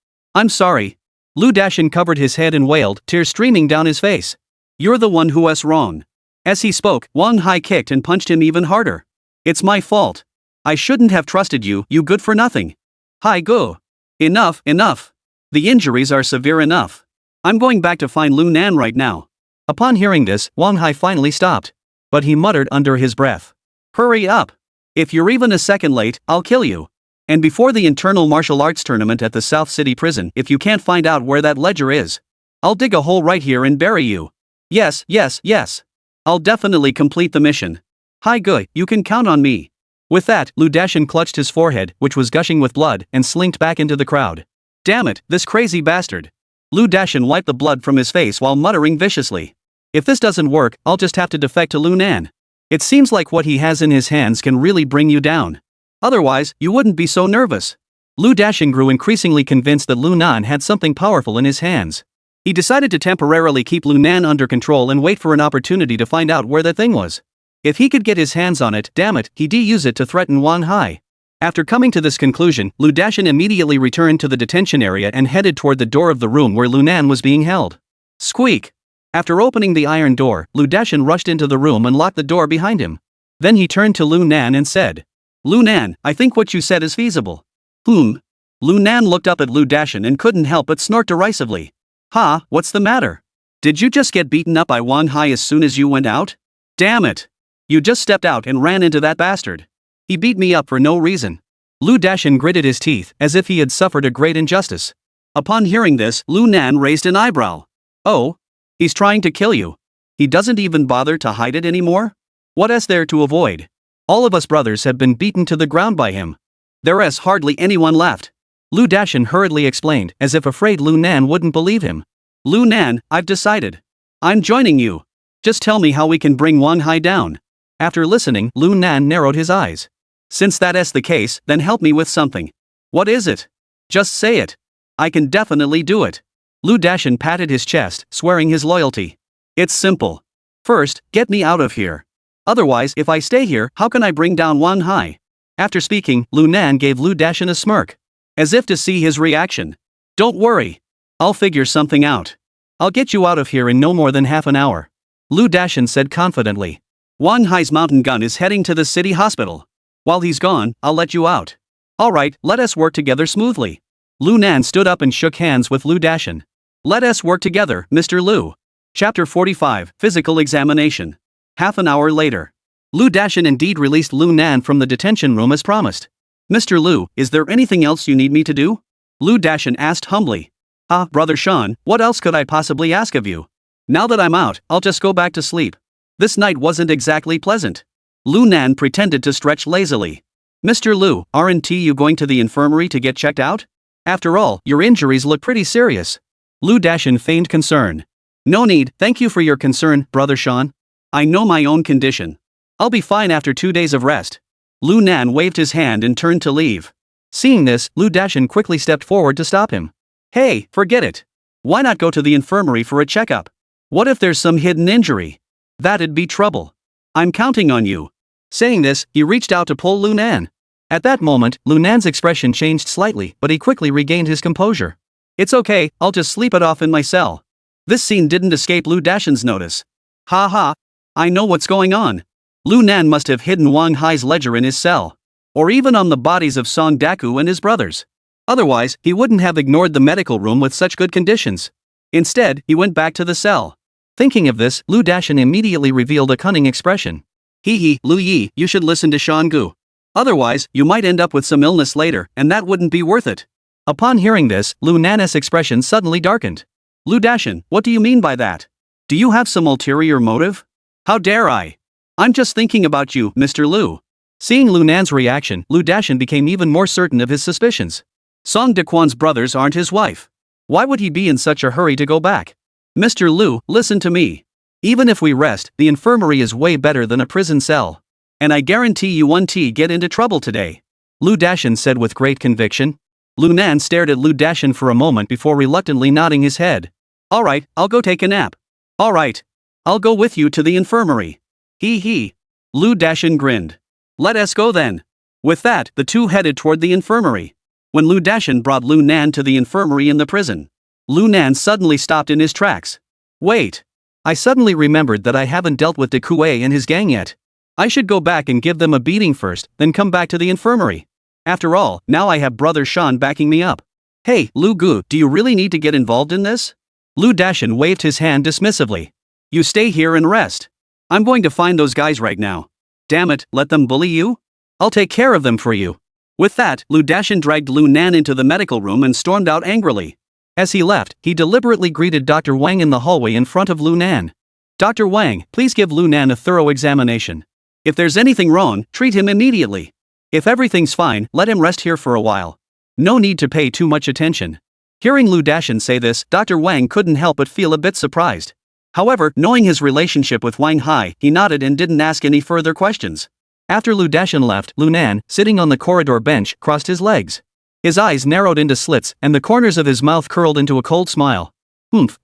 Lu Dashin covered his head and wailed, tears streaming down his face. You're the one who's wrong. As he spoke, Wang Hai kicked and punched him even harder. It's my fault. I shouldn't have trusted you, you good for nothing. Hai Ge. Enough. The injuries are severe enough. I'm going back to find Lu Nan right now. Upon hearing this, Wang Hai finally stopped. But he muttered under his breath. Hurry up. If you're even a second late, I'll kill you. And before the internal martial arts tournament at the South City prison, if you can't find out where that ledger is, I'll dig a hole right here and bury you. Yes. I'll definitely complete the mission. Hai Ge, you can count on me. With that, Lu Dashin clutched his forehead, which was gushing with blood, and slinked back into the crowd. Damn it, this crazy bastard. Lu Dashin wiped the blood from his face while muttering viciously. If this doesn't work, I'll just have to defect to Lu Nan. It seems like what he has in his hands can really bring you down. Otherwise, you wouldn't be so nervous. Lu Dashin grew increasingly convinced that Lu Nan had something powerful in his hands. He decided to temporarily keep Lu Nan under control and wait for an opportunity to find out where the thing was. If he could get his hands on it, damn it, he'd use it to threaten Wang Hai. After coming to this conclusion, Lu Dashin immediately returned to the detention area and headed toward the door of the room where Lu Nan was being held. Squeak! After opening the iron door, Lu Dashin rushed into the room and locked the door behind him. Then he turned to Lu Nan and said, Lu Nan, I think what you said is feasible. Lu Nan looked up at Lu Dashin and couldn't help but snort derisively. Ha, what's the matter? Did you just get beaten up by Wang Hai as soon as you went out? Damn it! You just stepped out and ran into that bastard. He beat me up for no reason. Lu Dashan gritted his teeth as if he had suffered a great injustice. Upon hearing this, Lu Nan raised an eyebrow. Oh? He's trying to kill you. He doesn't even bother to hide it anymore? What is there to avoid? All of us brothers have been beaten to the ground by him. There is hardly anyone left. Lu Dashan hurriedly explained, as if afraid Lu Nan wouldn't believe him. Lu Nan, I've decided. I'm joining you. Just tell me how we can bring Wang Hai down. After listening, Lu Nan narrowed his eyes. Since that is the case, then help me with something. What is it? Just say it. I can definitely do it. Lu Dashan patted his chest, swearing his loyalty. It's simple. First, get me out of here. Otherwise, if I stay here, how can I bring down Wang Hai? After speaking, Lu Nan gave Lu Dashan a smirk, as if to see his reaction. Don't worry. I'll figure something out. I'll get you out of here in no more than half an hour. Lu Dashan said confidently. Wang Hai's mountain gun is heading to the city hospital. While he's gone, I'll let you out. Alright, let us work together smoothly. Lu Nan stood up and shook hands with Lu Dashan. Let us work together, Mr. Lu. Chapter 45, Physical Examination. Half an hour later. Lu Dashan indeed released Lu Nan from the detention room as promised. Mr. Lu, is there anything else you need me to do? Lu Dashan asked humbly. Brother Sean, what else could I possibly ask of you? Now that I'm out, I'll just go back to sleep. This night wasn't exactly pleasant. Lu Nan pretended to stretch lazily. Mr. Lu, aren't you going to the infirmary to get checked out? After all, your injuries look pretty serious. Lu Dashan feigned concern. No need, thank you for your concern, Brother Sean. I know my own condition. I'll be fine after 2 days of rest. Lu Nan waved his hand and turned to leave. Seeing this, Lu Dashan quickly stepped forward to stop him. Hey, forget it. Why not go to the infirmary for a checkup? What if there's some hidden injury? That'd be trouble. I'm counting on you. Saying this, he reached out to pull Lu Nan. At that moment, Lu Nan's expression changed slightly, but he quickly regained his composure. It's okay, I'll just sleep it off in my cell. This scene didn't escape Lu Dashan's notice. Ha ha. I know what's going on. Lu Nan must have hidden Wang Hai's ledger in his cell. Or even on the bodies of Song Daku and his brothers. Otherwise, he wouldn't have ignored the medical room with such good conditions. Instead, he went back to the cell. Thinking of this, Lu Dashan immediately revealed a cunning expression. Hee, Lu Yi, you should listen to Shan Gu. Otherwise, you might end up with some illness later, and that wouldn't be worth it. Upon hearing this, Lu Nan's expression suddenly darkened. Lu Dashan, what do you mean by that? Do you have some ulterior motive? How dare I? I'm just thinking about you, Mr. Lu. Seeing Lu Nan's reaction, Lu Dashan became even more certain of his suspicions. Song Daquan's brothers aren't his wife. Why would he be in such a hurry to go back? Mr. Lu, listen to me. Even if we rest, the infirmary is way better than a prison cell. And I guarantee you won't get into trouble today. Lu Dashan said with great conviction. Lu Nan stared at Lu Dashan for a moment before reluctantly nodding his head. Alright, I'll go take a nap. Alright. I'll go with you to the infirmary. Hee. Lu Dashan grinned. Let us go then. With that, the two headed toward the infirmary. When Lu Dashan brought Lu Nan to the infirmary in the prison, Lu Nan suddenly stopped in his tracks. Wait. I suddenly remembered that I haven't dealt with De Kue and his gang yet. I should go back and give them a beating first, then come back to the infirmary. After all, now I have Brother Sean backing me up. Hey, Lu Gu, do you really need to get involved in this? Lu Dashan waved his hand dismissively. You stay here and rest. I'm going to find those guys right now. Damn it, let them bully you? I'll take care of them for you. With that, Lu Dashan dragged Lu Nan into the medical room and stormed out angrily. As he left, he deliberately greeted Dr. Wang in the hallway in front of Lu Nan. Dr. Wang, please give Lu Nan a thorough examination. If there's anything wrong, treat him immediately. If everything's fine, let him rest here for a while. No need to pay too much attention. Hearing Lu Dashan say this, Dr. Wang couldn't help but feel a bit surprised. However, knowing his relationship with Wang Hai, he nodded and didn't ask any further questions. After Lu Dashan left, Lu Nan, sitting on the corridor bench, crossed his legs. His eyes narrowed into slits, and the corners of his mouth curled into a cold smile.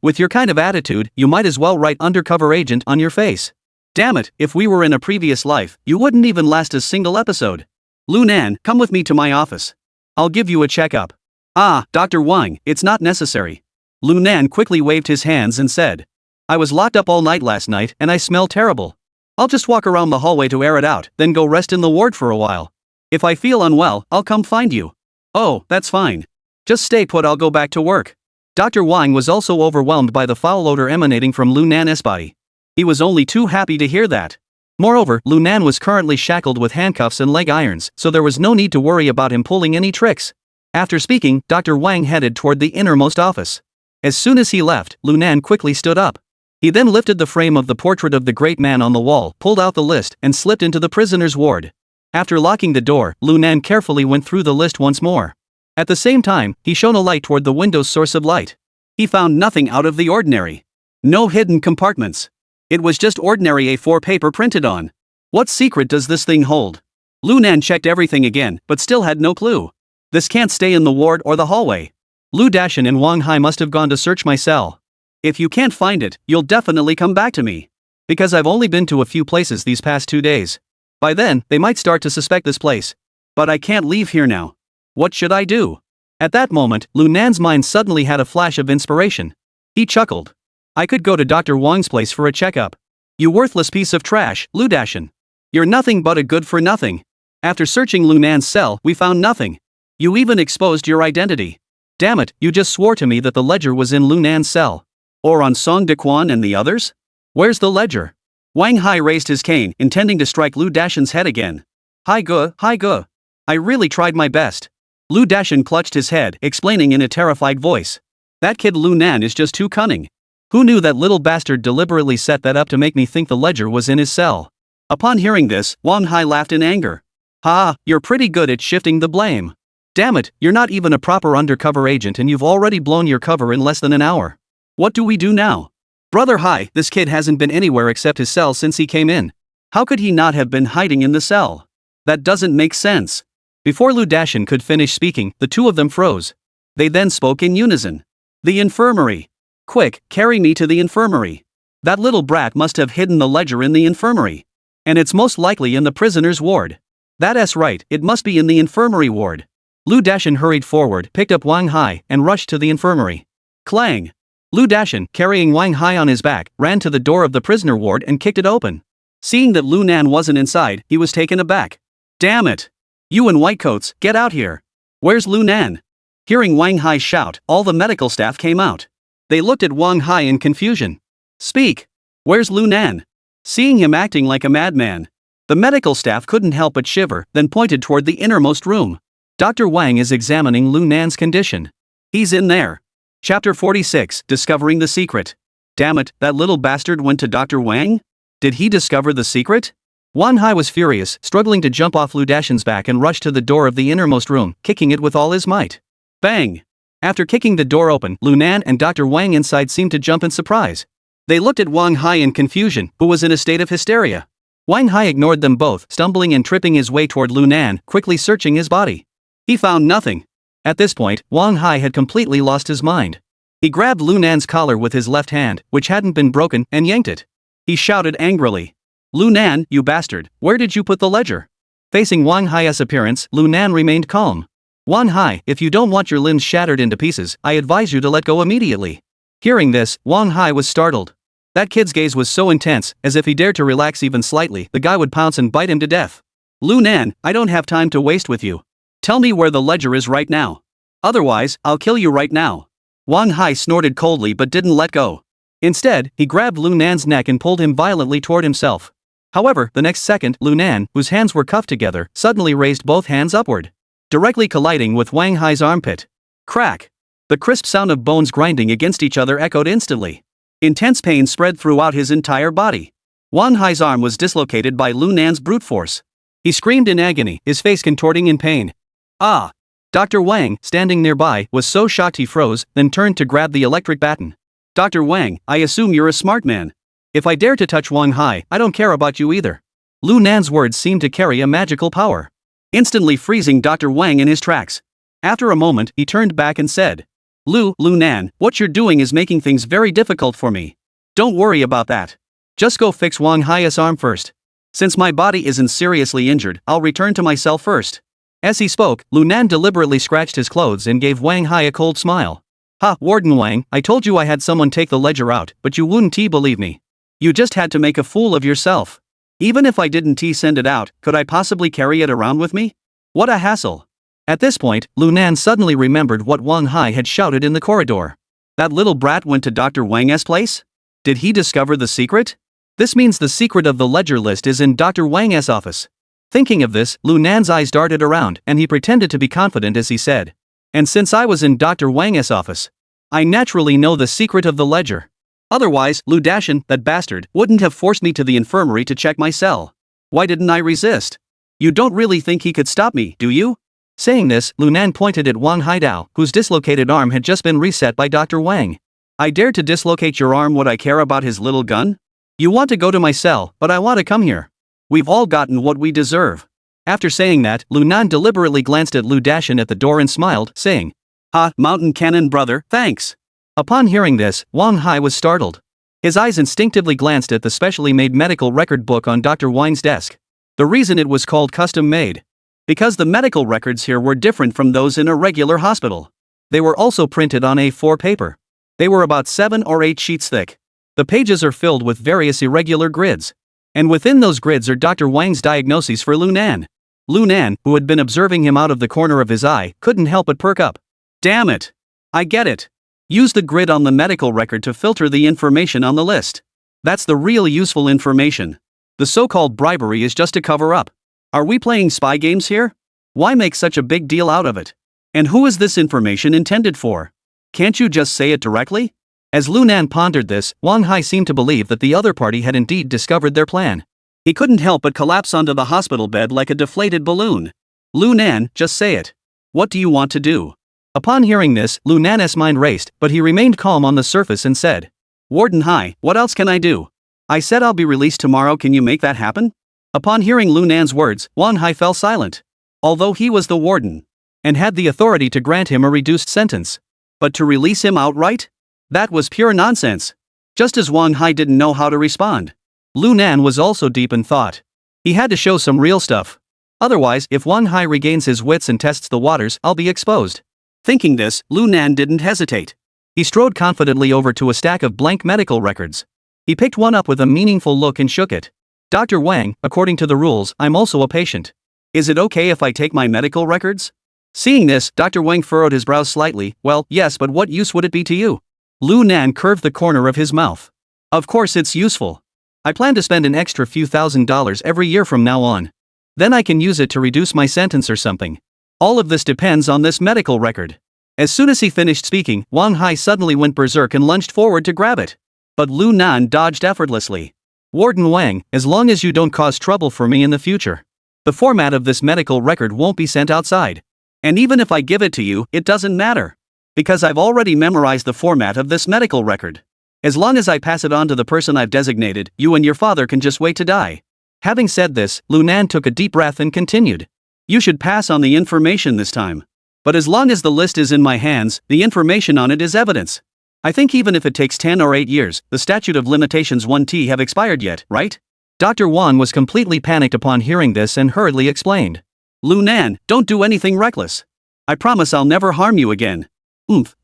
With your kind of attitude, you might as well write undercover agent on your face. Damn it, if we were in a previous life, you wouldn't even last a single episode. Lu Nan, come with me to my office. I'll give you a checkup. Dr. Wang, it's not necessary. Lu Nan quickly waved his hands and said. I was locked up all night last night and I smell terrible. I'll just walk around the hallway to air it out, then go rest in the ward for a while. If I feel unwell, I'll come find you. Oh, that's fine. Just stay put, I'll go back to work. Dr. Wang was also overwhelmed by the foul odor emanating from Lu Nan's body. He was only too happy to hear that. Moreover, Lu Nan was currently shackled with handcuffs and leg irons, so there was no need to worry about him pulling any tricks. After speaking, Dr. Wang headed toward the innermost office. As soon as he left, Lu Nan quickly stood up. He then lifted the frame of the portrait of the great man on the wall, pulled out the list, and slipped into the prisoner's ward. After locking the door, Lu Nan carefully went through the list once more. At the same time, he shone a light toward the window's source of light. He found nothing out of the ordinary. No hidden compartments. It was just ordinary A4 paper printed on. What secret does this thing hold? Lu Nan checked everything again, but still had no clue. This can't stay in the ward or the hallway. Lu Dashan and Wang Hai must have gone to search my cell. If you can't find it, you'll definitely come back to me. Because I've only been to a few places these past 2 days. By then, they might start to suspect this place. But I can't leave here now. What should I do? At that moment, Lu Nan's mind suddenly had a flash of inspiration. He chuckled. I could go to Dr. Wang's place for a checkup. You worthless piece of trash, Lu Dashan. You're nothing but a good-for-nothing. After searching Lu Nan's cell, we found nothing. You even exposed your identity. Damn it, you just swore to me that the ledger was in Lu Nan's cell. Or on Song Dequan and the others? Where's the ledger? Wang Hai raised his cane, intending to strike Lu Dashan's head again. Hai ge. I really tried my best. Lu Dashan clutched his head, explaining in a terrified voice. That kid Lu Nan is just too cunning. Who knew that little bastard deliberately set that up to make me think the ledger was in his cell? Upon hearing this, Wang Hai laughed in anger. Ha, you're pretty good at shifting the blame. Damn it, you're not even a proper undercover agent and you've already blown your cover in less than an hour. What do we do now? Brother Hai, this kid hasn't been anywhere except his cell since he came in. How could he not have been hiding in the cell? That doesn't make sense. Before Lu Dashan could finish speaking, the two of them froze. They then spoke in unison. The infirmary. Quick, carry me to the infirmary. That little brat must have hidden the ledger in the infirmary. And it's most likely in the prisoner's ward. That's right, it must be in the infirmary ward. Lu Dashan hurried forward, picked up Wang Hai, and rushed to the infirmary. Clang! Lu Dashan, carrying Wang Hai on his back, ran to the door of the prisoner ward and kicked it open. Seeing that Lu Nan wasn't inside, he was taken aback. Damn it! You in white coats, get out here! Where's Lu Nan? Hearing Wang Hai shout, all the medical staff came out. They looked at Wang Hai in confusion. Speak! Where's Lu Nan? Seeing him acting like a madman, the medical staff couldn't help but shiver, then pointed toward the innermost room. Dr. Wang is examining Lu Nan's condition. He's in there. Chapter 46, Discovering the Secret. Damn it, that little bastard went to Dr. Wang? Did he discover the secret? Wang Hai was furious, struggling to jump off Lu Dashan's back and rushed to the door of the innermost room, kicking it with all his might. Bang! After kicking the door open, Lu Nan and Dr. Wang inside seemed to jump in surprise. They looked at Wang Hai in confusion, who was in a state of hysteria. Wang Hai ignored them both, stumbling and tripping his way toward Lu Nan, quickly searching his body. He found nothing. At this point, Wang Hai had completely lost his mind. He grabbed Lu Nan's collar with his left hand, which hadn't been broken, and yanked it. He shouted angrily. Lu Nan, you bastard, where did you put the ledger? Facing Wang Hai's appearance, Lu Nan remained calm. Wang Hai, if you don't want your limbs shattered into pieces, I advise you to let go immediately. Hearing this, Wang Hai was startled. That kid's gaze was so intense, as if he dared to relax even slightly, the guy would pounce and bite him to death. Lu Nan, I don't have time to waste with you. Tell me where the ledger is right now. Otherwise, I'll kill you right now. Wang Hai snorted coldly but didn't let go. Instead, he grabbed Lu Nan's neck and pulled him violently toward himself. However, the next second, Lu Nan, whose hands were cuffed together, suddenly raised both hands upward, directly colliding with Wang Hai's armpit. Crack! The crisp sound of bones grinding against each other echoed instantly. Intense pain spread throughout his entire body. Wang Hai's arm was dislocated by Lu Nan's brute force. He screamed in agony, his face contorting in pain. Ah! Dr. Wang, standing nearby, was so shocked he froze, then turned to grab the electric baton. Dr. Wang, I assume you're a smart man. If I dare to touch Wang Hai, I don't care about you either. Lu Nan's words seemed to carry a magical power, instantly freezing Dr. Wang in his tracks. After a moment, he turned back and said, Lu Nan, what you're doing is making things very difficult for me. Don't worry about that. Just go fix Wang Hai's arm first. Since my body isn't seriously injured, I'll return to my cell first. As he spoke, Lu Nan deliberately scratched his clothes and gave Wang Hai a cold smile. Ha, Warden Wang, I told you I had someone take the ledger out, but you wouldn't believe me. You just had to make a fool of yourself. Even if I didn't send it out, could I possibly carry it around with me? What a hassle. At this point, Lu Nan suddenly remembered what Wang Hai had shouted in the corridor. That little brat went to Dr. Wang's place? Did he discover the secret? This means the secret of the ledger list is in Dr. Wang's office. Thinking of this, Lu Nan's eyes darted around and he pretended to be confident as he said. And since I was in Dr. Wang's office, I naturally know the secret of the ledger. Otherwise, Lu Dashin, that bastard, wouldn't have forced me to the infirmary to check my cell. Why didn't I resist? You don't really think he could stop me, do you? Saying this, Lu Nan pointed at Wang Haidao, whose dislocated arm had just been reset by Dr. Wang. I dared to dislocate your arm, would I care about his little gun? You want to go to my cell, but I want to come here. We've all gotten what we deserve. After saying that, Lu Nan deliberately glanced at Lu Dashin at the door and smiled, saying, Ha, mountain cannon brother, thanks. Upon hearing this, Wang Hai was startled. His eyes instinctively glanced at the specially made medical record book on Dr. Wang's desk. The reason it was called custom made. Because the medical records here were different from those in a regular hospital. They were also printed on A4 paper. They were about 7 or 8 sheets thick. The pages are filled with various irregular grids. And within those grids are Dr. Wang's diagnoses for Lu Nan. Lu Nan, who had been observing him out of the corner of his eye, couldn't help but perk up. Damn it! I get it. Use the grid on the medical record to filter the information on the list. That's the real useful information. The so-called bribery is just a cover-up. Are we playing spy games here? Why make such a big deal out of it? And who is this information intended for? Can't you just say it directly? As Lu Nan pondered this, Wang Hai seemed to believe that the other party had indeed discovered their plan. He couldn't help but collapse onto the hospital bed like a deflated balloon. Lu Nan, just say it. What do you want to do? Upon hearing this, Lu Nan's mind raced, but he remained calm on the surface and said, Warden Hai, what else can I do? I said I'll be released tomorrow, can you make that happen? Upon hearing Lu Nan's words, Wang Hai fell silent. Although he was the warden, and had the authority to grant him a reduced sentence. But to release him outright? That was pure nonsense. Just as Wang Hai didn't know how to respond. Lu Nan was also deep in thought. He had to show some real stuff. Otherwise, if Wang Hai regains his wits and tests the waters, I'll be exposed. Thinking this, Lu Nan didn't hesitate. He strode confidently over to a stack of blank medical records. He picked one up with a meaningful look and shook it. Dr. Wang, according to the rules, I'm also a patient. Is it okay if I take my medical records? Seeing this, Dr. Wang furrowed his brows slightly. Well, yes, but what use would it be to you? Lu Nan curved the corner of his mouth. Of course it's useful. I plan to spend an extra few $1,000s every year from now on. Then I can use it to reduce my sentence or something. All of this depends on this medical record. As soon as he finished speaking, Wang Hai suddenly went berserk and lunged forward to grab it. But Lu Nan dodged effortlessly. Warden Wang, as long as you don't cause trouble for me in the future, the format of this medical record won't be sent outside. And even if I give it to you, it doesn't matter. Because I've already memorized the format of this medical record. As long as I pass it on to the person I've designated, you and your father can just wait to die. Having said this, Lu Nan took a deep breath and continued. You should pass on the information this time. But as long as the list is in my hands, the information on it is evidence. I think even if it takes 10 or 8 years, the statute of limitations 1T have expired yet, right? Dr. Wang was completely panicked upon hearing this and hurriedly explained. Lu Nan, don't do anything reckless. I promise I'll never harm you again.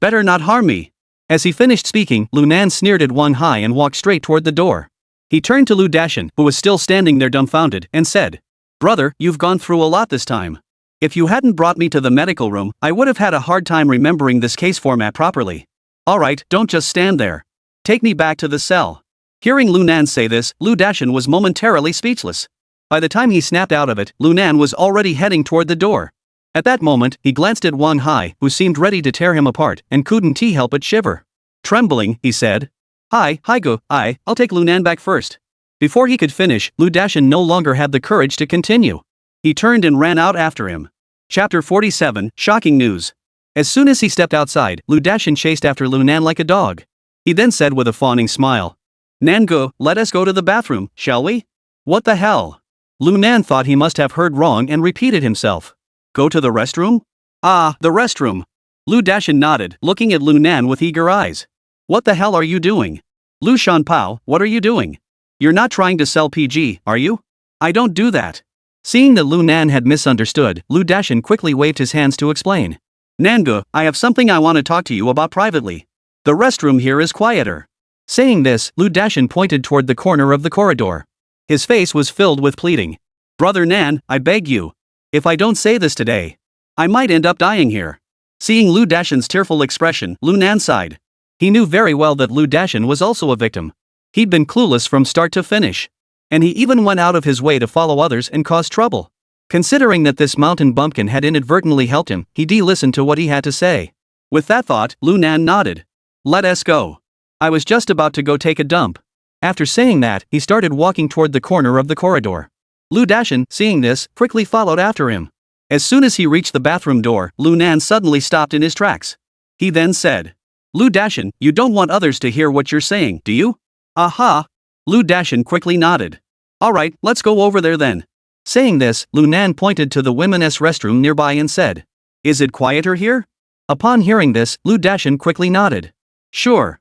Better not harm me. As he finished speaking, Lu Nan sneered at Wang Hai and walked straight toward the door. He turned to Lu Dashin, who was still standing there dumbfounded, and said, Brother, you've gone through a lot this time. If you hadn't brought me to the medical room, I would have had a hard time remembering this case format properly. Alright, don't just stand there. Take me back to the cell. Hearing Lu Nan say this, Lu Dashin was momentarily speechless. By the time he snapped out of it, Lu Nan was already heading toward the door. At that moment, he glanced at Wang Hai, who seemed ready to tear him apart, and couldn't he help but shiver. Trembling, he said, I'll take Lu Nan back first. Before he could finish, Lu Dashin no longer had the courage to continue. He turned and ran out after him. Chapter 47, Shocking News. As soon as he stepped outside, Lu Dashin chased after Lu Nan like a dog. He then said with a fawning smile, Nango, let us go to the bathroom, shall we? What the hell? Lu Nan thought he must have heard wrong and repeated himself. Go to the restroom? Ah, the restroom. Lu Dashin nodded, looking at Lu Nan with eager eyes. What the hell are you doing? Lu Shanpao, what are you doing? You're not trying to sell PG, are you? I don't do that. Seeing that Lu Nan had misunderstood, Lu Dashin quickly waved his hands to explain. Nangu, I have something I want to talk to you about privately. The restroom here is quieter. Saying this, Lu Dashin pointed toward the corner of the corridor. His face was filled with pleading. Brother Nan, I beg you. If I don't say this today, I might end up dying here. Seeing Lu Dashin's tearful expression, Lu Nan sighed. He knew very well that Lu Dashin was also a victim. He'd been clueless from start to finish. And he even went out of his way to follow others and cause trouble. Considering that this mountain bumpkin had inadvertently helped him, he listened to what he had to say. With that thought, Lu Nan nodded. Let us go. I was just about to go take a dump. After saying that, he started walking toward the corner of the corridor. Lu Dashin, seeing this, quickly followed after him. As soon as he reached the bathroom door, Lu Nan suddenly stopped in his tracks. He then said, Lu Dashin, you don't want others to hear what you're saying, do you? Aha! Lu Dashin quickly nodded. Alright, let's go over there then. Saying this, Lu Nan pointed to the women's restroom nearby and said, Is it quieter here? Upon hearing this, Lu Dashin quickly nodded. Sure.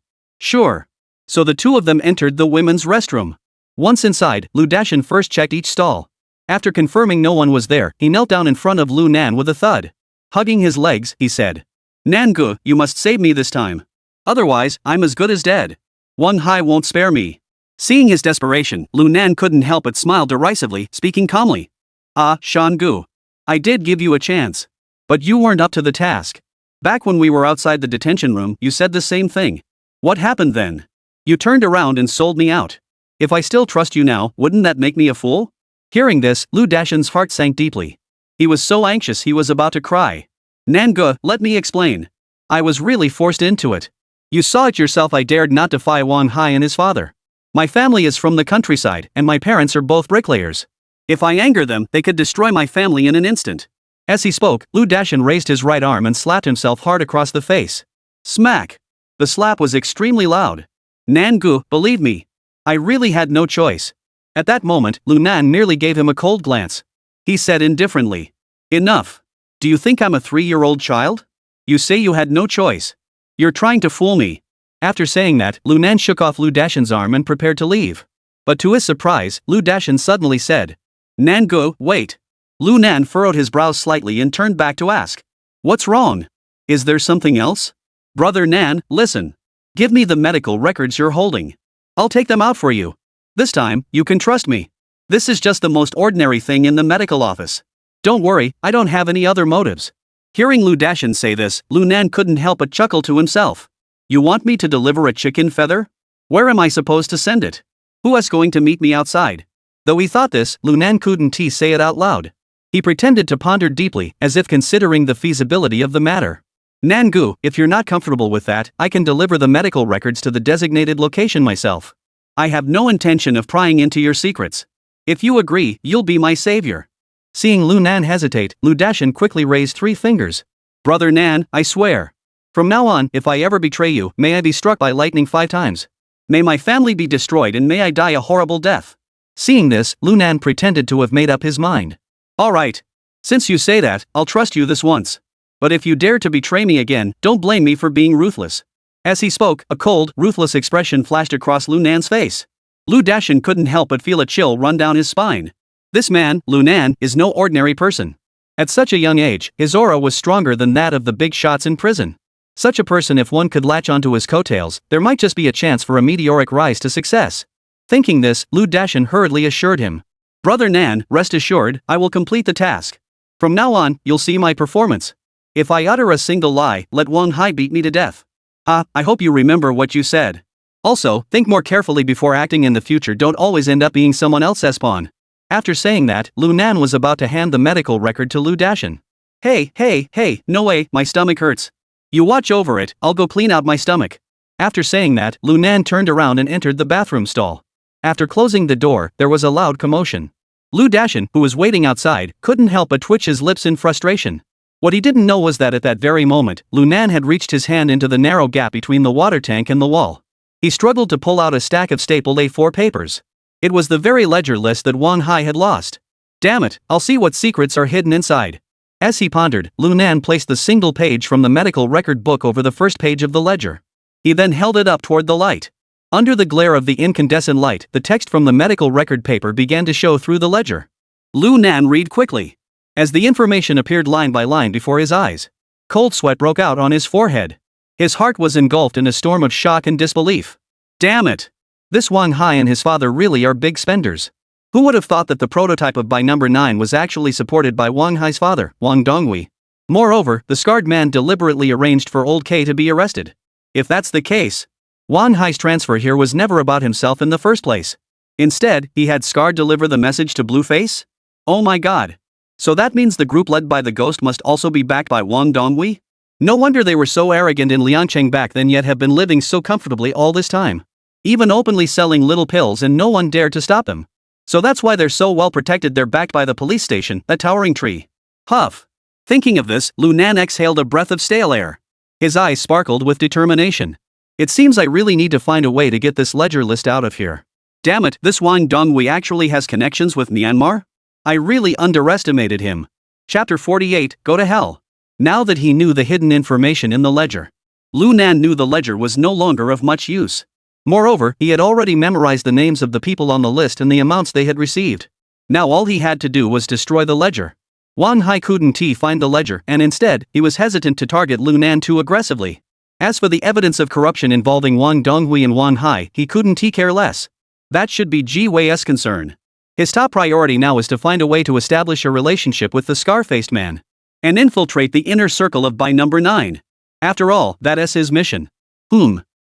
So the two of them entered the women's restroom. Once inside, Lu Dashin first checked each stall. After confirming no one was there, he knelt down in front of Lu Nan with a thud. Hugging his legs, he said, Nangu, you must save me this time. Otherwise, I'm as good as dead. One Hai won't spare me. Seeing his desperation, Lu Nan couldn't help but smile derisively, speaking calmly. Ah, Shan-gu. I did give you a chance. But you weren't up to the task. Back when we were outside the detention room, you said the same thing. What happened then? You turned around and sold me out. If I still trust you now, wouldn't that make me a fool? Hearing this, Lu Dashin's heart sank deeply. He was so anxious he was about to cry. Nangu, let me explain. I was really forced into it. You saw it yourself, I dared not defy Wang Hai and his father. My family is from the countryside, and my parents are both bricklayers. If I anger them, they could destroy my family in an instant. As he spoke, Lu Dashin raised his right arm and slapped himself hard across the face. Smack! The slap was extremely loud. Nangu, believe me. I really had no choice. At that moment, Lu Nan nearly gave him a cold glance. He said indifferently. Enough. Do you think I'm a 3-year-old child? You say you had no choice. You're trying to fool me. After saying that, Lu Nan shook off Lu Dashin's arm and prepared to leave. But to his surprise, Lu Dashin suddenly said, Nangu, wait. Lu Nan furrowed his brows slightly and turned back to ask. What's wrong? Is there something else? Brother Nan, listen. Give me the medical records you're holding. I'll take them out for you. This time, you can trust me. This is just the most ordinary thing in the medical office. Don't worry, I don't have any other motives. Hearing Lu Dashin say this, Lu Nan couldn't help but chuckle to himself. You want me to deliver a chicken feather? Where am I supposed to send it? Who is going to meet me outside? Though he thought this, Lu Nan couldn't say it out loud. He pretended to ponder deeply, as if considering the feasibility of the matter. Nangu, if you're not comfortable with that, I can deliver the medical records to the designated location myself. I have no intention of prying into your secrets. If you agree, you'll be my savior. Seeing Lu Nan hesitate, Lu Dashin quickly raised 3 fingers. Brother Nan, I swear. From now on, if I ever betray you, may I be struck by lightning 5 times. May my family be destroyed and may I die a horrible death. Seeing this, Lu Nan pretended to have made up his mind. Alright. Since you say that, I'll trust you this once. But if you dare to betray me again, don't blame me for being ruthless. As he spoke, a cold, ruthless expression flashed across Lu Nan's face. Lu Dashin couldn't help but feel a chill run down his spine. This man, Lu Nan, is no ordinary person. At such a young age, his aura was stronger than that of the big shots in prison. Such a person, if one could latch onto his coattails, there might just be a chance for a meteoric rise to success. Thinking this, Lu Dashin hurriedly assured him. Brother Nan, rest assured, I will complete the task. From now on, you'll see my performance. If I utter a single lie, let Wang Hai beat me to death. I hope you remember what you said. Also, think more carefully before acting in the future, don't always end up being someone else's pawn. After saying that, Lu Nan was about to hand the medical record to Lu Dashin. Hey, no way, my stomach hurts. You watch over it, I'll go clean out my stomach. After saying that, Lu Nan turned around and entered the bathroom stall. After closing the door, there was a loud commotion. Lu Dashin, who was waiting outside, couldn't help but twitch his lips in frustration. What he didn't know was that at that very moment, Lu Nan had reached his hand into the narrow gap between the water tank and the wall. He struggled to pull out a stack of stapled A4 papers. It was the very ledger list that Wang Hai had lost. Damn it, I'll see what secrets are hidden inside. As he pondered, Lu Nan placed the single page from the medical record book over the first page of the ledger. He then held it up toward the light. Under the glare of the incandescent light, the text from the medical record paper began to show through the ledger. Lu Nan read quickly. As the information appeared line by line before his eyes, cold sweat broke out on his forehead. His heart was engulfed in a storm of shock and disbelief. Damn it! This Wang Hai and his father really are big spenders. Who would have thought that the prototype of by number 9 was actually supported by Wang Hai's father, Wang Donghui? Moreover, the scarred man deliberately arranged for old K to be arrested. If that's the case, Wang Hai's transfer here was never about himself in the first place. Instead, he had Scar deliver the message to Blueface? Oh my god. So that means the group led by the ghost must also be backed by Wang Donghui? No wonder they were so arrogant in Liangcheng back then yet have been living so comfortably all this time. Even openly selling little pills and no one dared to stop them. So that's why they're so well protected. They're backed by the police station, that towering tree. Huff. Thinking of this, Lu Nan exhaled a breath of stale air. His eyes sparkled with determination. It seems I really need to find a way to get this ledger list out of here. Damn it, this Wang Donghui actually has connections with Myanmar? I really underestimated him. Chapter 48, Go to Hell. Now that he knew the hidden information in the ledger, Lu Nan knew the ledger was no longer of much use. Moreover, he had already memorized the names of the people on the list and the amounts they had received. Now all he had to do was destroy the ledger. Wang Hai couldn't find the ledger, and instead, he was hesitant to target Lu Nan too aggressively. As for the evidence of corruption involving Wang Donghui and Wang Hai, he couldn't care less. That should be Ji Wei's concern. His top priority now is to find a way to establish a relationship with the scar-faced man. And infiltrate the inner circle of by number 9. After all, that is his mission.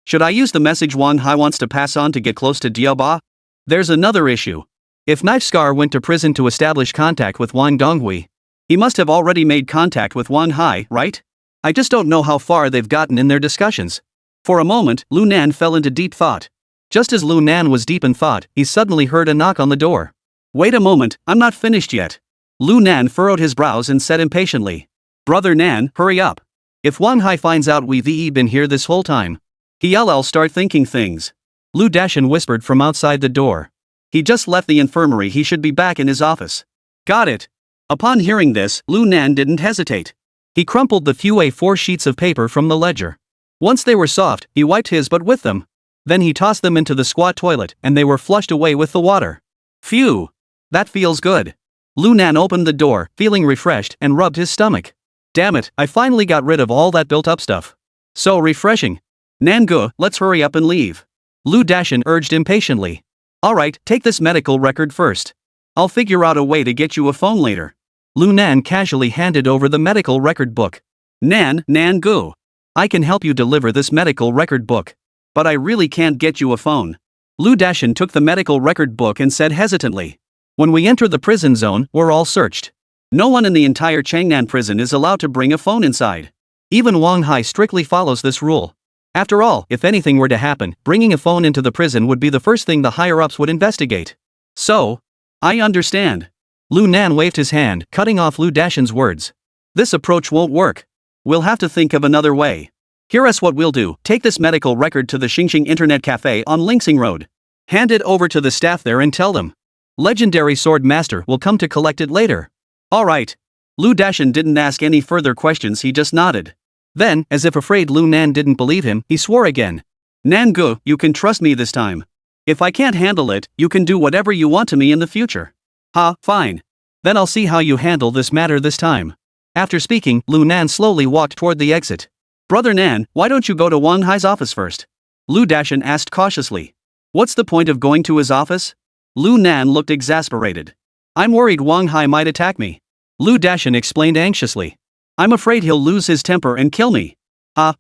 Should I use the message Wang Hai wants to pass on to get close to Diaba? There's another issue. If Knife Scar went to prison to establish contact with Wang Donghui, he must have already made contact with Wang Hai, right? I just don't know how far they've gotten in their discussions. For a moment, Lu Nan fell into deep thought. Just as Lu Nan was deep in thought, he suddenly heard a knock on the door. Wait a moment, I'm not finished yet. Lu Nan furrowed his brows and said impatiently. Brother Nan, hurry up. If Wang Hai finds out we've been here this whole time, he'll start thinking things. Lu Dashan whispered from outside the door. He just left the infirmary, he should be back in his office. Got it. Upon hearing this, Lu Nan didn't hesitate. He crumpled the few A4 sheets of paper from the ledger. Once they were soft, he wiped his butt with them. Then he tossed them into the squat toilet and they were flushed away with the water. Phew. That feels good. Lu Nan opened the door, feeling refreshed, and rubbed his stomach. Damn it, I finally got rid of all that built-up stuff. So refreshing. Nangu, let's hurry up and leave. Lu Dashan urged impatiently. Alright, take this medical record first. I'll figure out a way to get you a phone later. Lu Nan casually handed over the medical record book. Nangu. I can help you deliver this medical record book. But I really can't get you a phone. Lu Dashan took the medical record book and said hesitantly. When we enter the prison zone, we're all searched. No one in the entire Changnan prison is allowed to bring a phone inside. Even Wang Hai strictly follows this rule. After all, if anything were to happen, bringing a phone into the prison would be the first thing the higher-ups would investigate. So, I understand. Lu Nan waved his hand, cutting off Lu Dashan's words. This approach won't work. We'll have to think of another way. Here's what we'll do, take this medical record to the Xingxing Internet Cafe on Lingsing Road. Hand it over to the staff there and tell them. Legendary Sword Master will come to collect it later. Alright. Lu Dashan didn't ask any further questions, he just nodded. Then, as if afraid Lu Nan didn't believe him, he swore again. Nangu, you can trust me this time. If I can't handle it, you can do whatever you want to me in the future. Fine. Then I'll see how you handle this matter this time. After speaking, Lu Nan slowly walked toward the exit. Brother Nan, why don't you go to Wang Hai's office first? Lu Dashan asked cautiously. What's the point of going to his office? Lu Nan looked exasperated. I'm worried Wang Hai might attack me. Lu Dashan explained anxiously. I'm afraid he'll lose his temper and kill me.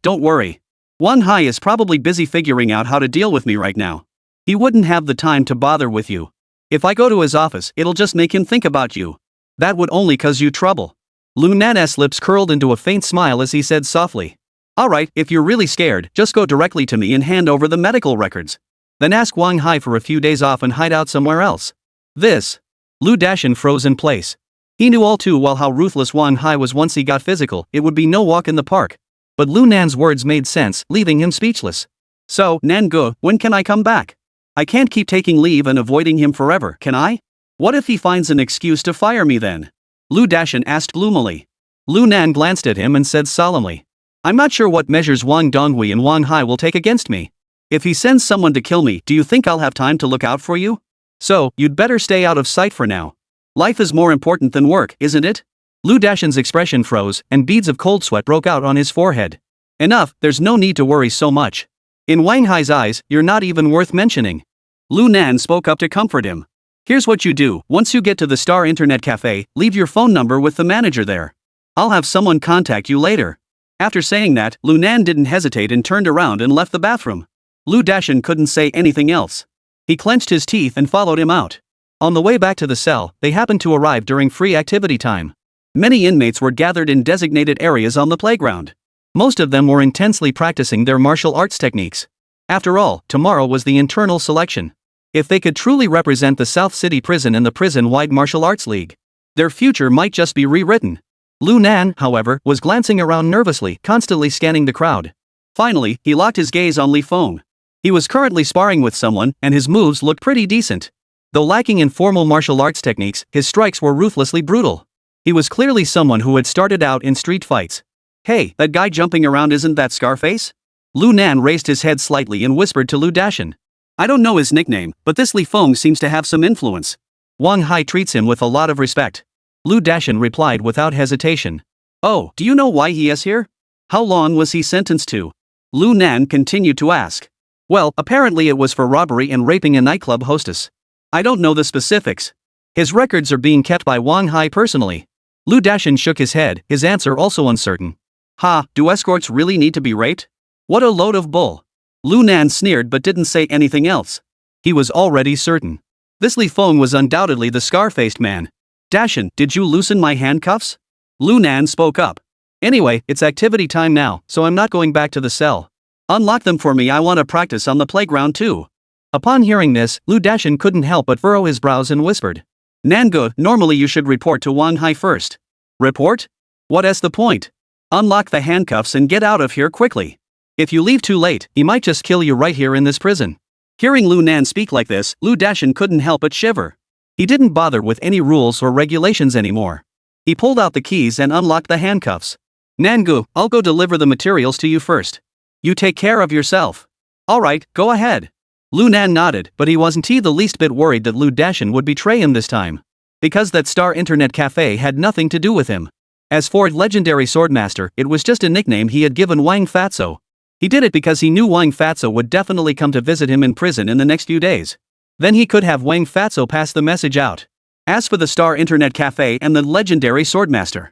Don't worry. Wang Hai is probably busy figuring out how to deal with me right now. He wouldn't have the time to bother with you. If I go to his office, it'll just make him think about you. That would only cause you trouble. Lu Nan's lips curled into a faint smile as he said softly. Alright, if you're really scared, just go directly to me and hand over the medical records. Then ask Wang Hai for a few days off and hide out somewhere else. This. Lu Dashan froze in place. He knew all too well how ruthless Wang Hai was. Once he got physical, it would be no walk in the park. But Lu Nan's words made sense, leaving him speechless. So, Nangu, when can I come back? I can't keep taking leave and avoiding him forever, can I? What if he finds an excuse to fire me then? Lu Dashan asked gloomily. Lu Nan glanced at him and said solemnly. I'm not sure what measures Wang Donghui and Wang Hai will take against me. If he sends someone to kill me, do you think I'll have time to look out for you? So, you'd better stay out of sight for now. Life is more important than work, isn't it? Lu Dashan's expression froze, and beads of cold sweat broke out on his forehead. Enough, there's no need to worry so much. In Wang Hai's eyes, you're not even worth mentioning. Lu Nan spoke up to comfort him. Here's what you do, once you get to the Star Internet Cafe, leave your phone number with the manager there. I'll have someone contact you later. After saying that, Lu Nan didn't hesitate and turned around and left the bathroom. Lu Dashin couldn't say anything else. He clenched his teeth and followed him out. On the way back to the cell, they happened to arrive during free activity time. Many inmates were gathered in designated areas on the playground. Most of them were intensely practicing their martial arts techniques. After all, tomorrow was the internal selection. If they could truly represent the South City Prison and the prison-wide martial arts league, their future might just be rewritten. Lu Nan, however, was glancing around nervously, constantly scanning the crowd. Finally, he locked his gaze on Li Feng. He was currently sparring with someone, and his moves looked pretty decent. Though lacking in formal martial arts techniques, his strikes were ruthlessly brutal. He was clearly someone who had started out in street fights. "Hey, that guy jumping around, isn't that Scarface?" Lu Nan raised his head slightly and whispered to Lu Dashin. "I don't know his nickname, but this Li Feng seems to have some influence. Wang Hai treats him with a lot of respect." Lu Dashin replied without hesitation. "Oh, do you know why he is here? How long was he sentenced to?" Lu Nan continued to ask. "Well, apparently it was for robbery and raping a nightclub hostess. I don't know the specifics. His records are being kept by Wang Hai personally." Lu Dashin shook his head, his answer also uncertain. "Ha, do escorts really need to be raped? What a load of bull." Lu Nan sneered but didn't say anything else. He was already certain. This Li Feng was undoubtedly the scar-faced man. "Dashin, did you loosen my handcuffs?" Lu Nan spoke up. "Anyway, it's activity time now, so I'm not going back to the cell. Unlock them for me, I want to practice on the playground too." Upon hearing this, Lu Dashin couldn't help but furrow his brows and whispered. "Nangu, normally you should report to Wang Hai first." "Report? What's the point? Unlock the handcuffs and get out of here quickly. If you leave too late, he might just kill you right here in this prison." Hearing Lu Nan speak like this, Lu Dashin couldn't help but shiver. He didn't bother with any rules or regulations anymore. He pulled out the keys and unlocked the handcuffs. "Nangu, I'll go deliver the materials to you first. You take care of yourself." "Alright, go ahead." Lu Nan nodded, but he wasn't the least bit worried that Lu Dashin would betray him this time. Because that Star Internet Cafe had nothing to do with him. As for legendary swordmaster, it was just a nickname he had given Wang Fatso. He did it because he knew Wang Fatso would definitely come to visit him in prison in the next few days. Then he could have Wang Fatso pass the message out. As for the Star Internet Cafe and the legendary swordmaster,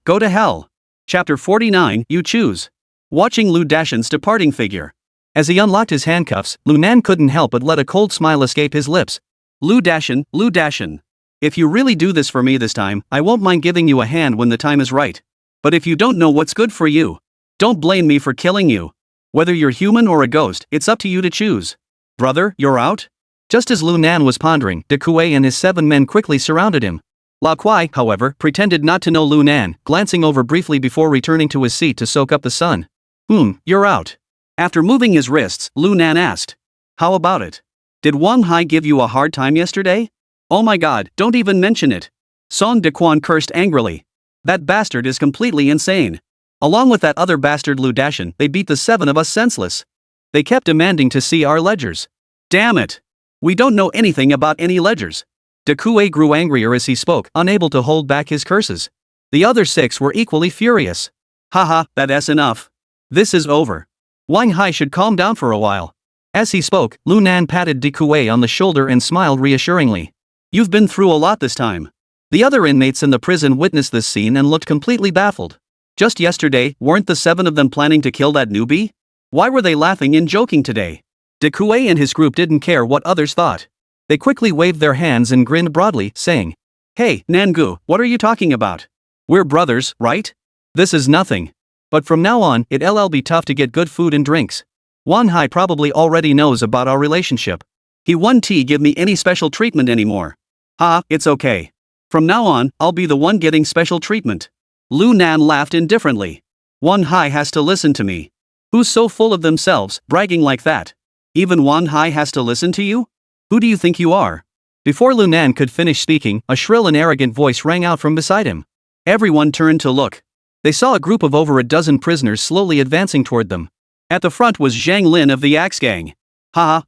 go to hell. Chapter 49, You Choose. Watching Lu Dashin's departing figure. As he unlocked his handcuffs, Lu Nan couldn't help but let a cold smile escape his lips. Lu Dashin. If you really do this for me this time, I won't mind giving you a hand when the time is right. But if you don't know what's good for you, don't blame me for killing you. Whether you're human or a ghost, it's up to you to choose. Brother, you're out?" Just as Lu Nan was pondering, De Kuei and his 7 men quickly surrounded him. Lao Kuai, however, pretended not to know Lu Nan, glancing over briefly before returning to his seat to soak up the sun. You're out." After moving his wrists, Lu Nan asked. "How about it? Did Wang Hai give you a hard time yesterday?" "Oh my god, don't even mention it." Song De Quan cursed angrily. "That bastard is completely insane. Along with that other bastard Lu Dashin, they beat the 7 of us senseless. They kept demanding to see our ledgers. Damn it. We don't know anything about any ledgers." De Kuei grew angrier as he spoke, unable to hold back his curses. The other 6 were equally furious. "Haha, that's enough. This is over. Wang Hai should calm down for a while." As he spoke, Lu Nan patted De Kuei on the shoulder and smiled reassuringly. "You've been through a lot this time." The other inmates in the prison witnessed this scene and looked completely baffled. Just yesterday, weren't the 7 of them planning to kill that newbie? Why were they laughing and joking today? De Kuei and his group didn't care what others thought. They quickly waved their hands and grinned broadly, saying, "Hey, Nangu, what are you talking about? We're brothers, right? This is nothing. But from now on, it'll be tough to get good food and drinks. Wang Hai probably already knows about our relationship. He won't give me any special treatment anymore." It's okay. From now on, I'll be the one getting special treatment." Lu Nan laughed indifferently. "Wang Hai has to listen to me. Who's so full of themselves, bragging like that? Even Wang Hai has to listen to you? Who do you think you are?" Before Lu Nan could finish speaking, a shrill and arrogant voice rang out from beside him. Everyone turned to look. They saw a group of over a dozen prisoners slowly advancing toward them. At the front was Zhang Lin of the Axe Gang.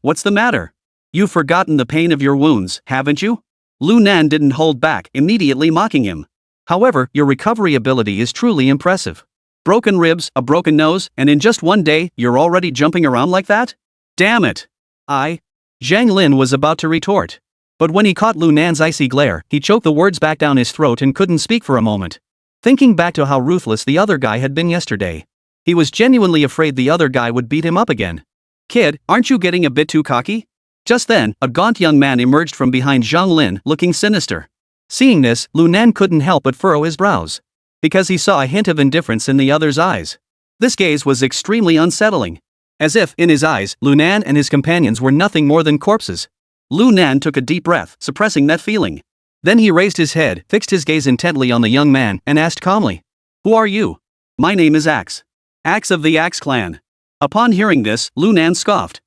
What's the matter? You've forgotten the pain of your wounds, haven't you?" Lu Nan didn't hold back, immediately mocking him. "However, your recovery ability is truly impressive. Broken ribs, a broken nose, and in just one day, you're already jumping around like that? Damn it!" Zhang Lin was about to retort. But when he caught Lu Nan's icy glare, he choked the words back down his throat and couldn't speak for a moment. thinking back to how ruthless the other guy had been yesterday. He was genuinely afraid the other guy would beat him up again. Kid, aren't you getting a bit too cocky? Just then, a gaunt young man emerged from behind Zhang Lin, looking sinister. Seeing this, Lu Nan couldn't help but furrow his brows. Because he saw a hint of indifference in the other's eyes. This gaze was extremely unsettling. As if, in his eyes, Lu Nan and his companions were nothing more than corpses. Lu Nan took a deep breath, suppressing that feeling. Then he raised his head, fixed his gaze intently on the young man, and asked calmly, "Who are you?" "My name is Axe. Axe of the Axe clan." Upon hearing this, Lu Nan scoffed.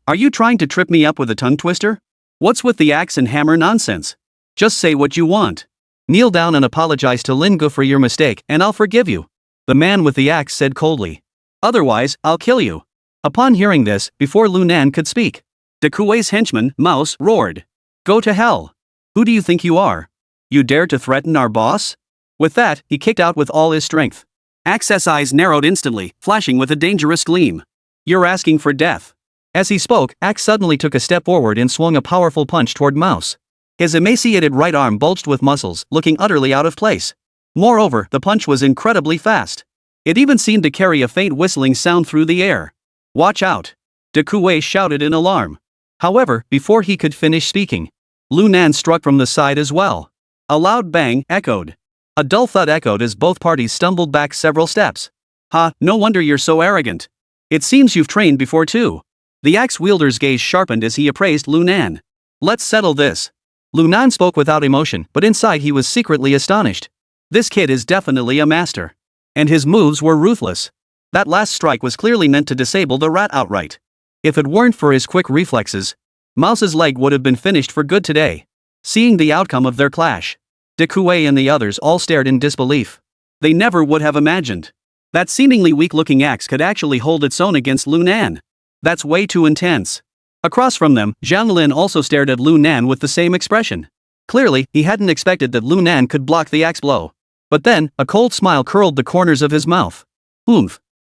Are you trying to trip me up with a tongue twister? What's with the axe and hammer nonsense? Just say what you want. Kneel down and apologize to Lin Gu for your mistake, and I'll forgive you. The man with the axe said coldly. Otherwise, I'll kill you. Upon hearing this, before Lu Nan could speak, De Kuei's henchman, Mouse, roared. Go to hell. Who do you think you are? You dare to threaten our boss? With that, he kicked out with all his strength. Axe's eyes narrowed instantly, flashing with a dangerous gleam. You're asking for death. As he spoke, Axe suddenly took a step forward and swung a powerful punch toward Mouse. His emaciated right arm bulged with muscles, looking utterly out of place. Moreover, the punch was incredibly fast. It even seemed to carry a faint whistling sound through the air. Watch out! De Kuei shouted in alarm. However, before he could finish speaking, Lu Nan struck from the side as well. A loud bang echoed. A dull thud echoed as both parties stumbled back several steps. Ha, no wonder you're so arrogant. It seems you've trained before too. The axe wielder's gaze sharpened as he appraised Lu Nan. Let's settle this. Lu Nan spoke without emotion, but inside he was secretly astonished. This kid is definitely a master. And his moves were ruthless. That last strike was clearly meant to disable the rat outright. If it weren't for his quick reflexes, Mouse's leg would have been finished for good today. Seeing the outcome of their clash, De Kuei and the others all stared in disbelief. They never would have imagined that seemingly weak-looking axe could actually hold its own against Lu Nan. That's way too intense. Across from them, Zhang Lin also stared at Lu Nan with the same expression. Clearly, he hadn't expected that Lu Nan could block the axe blow. But then, a cold smile curled the corners of his mouth.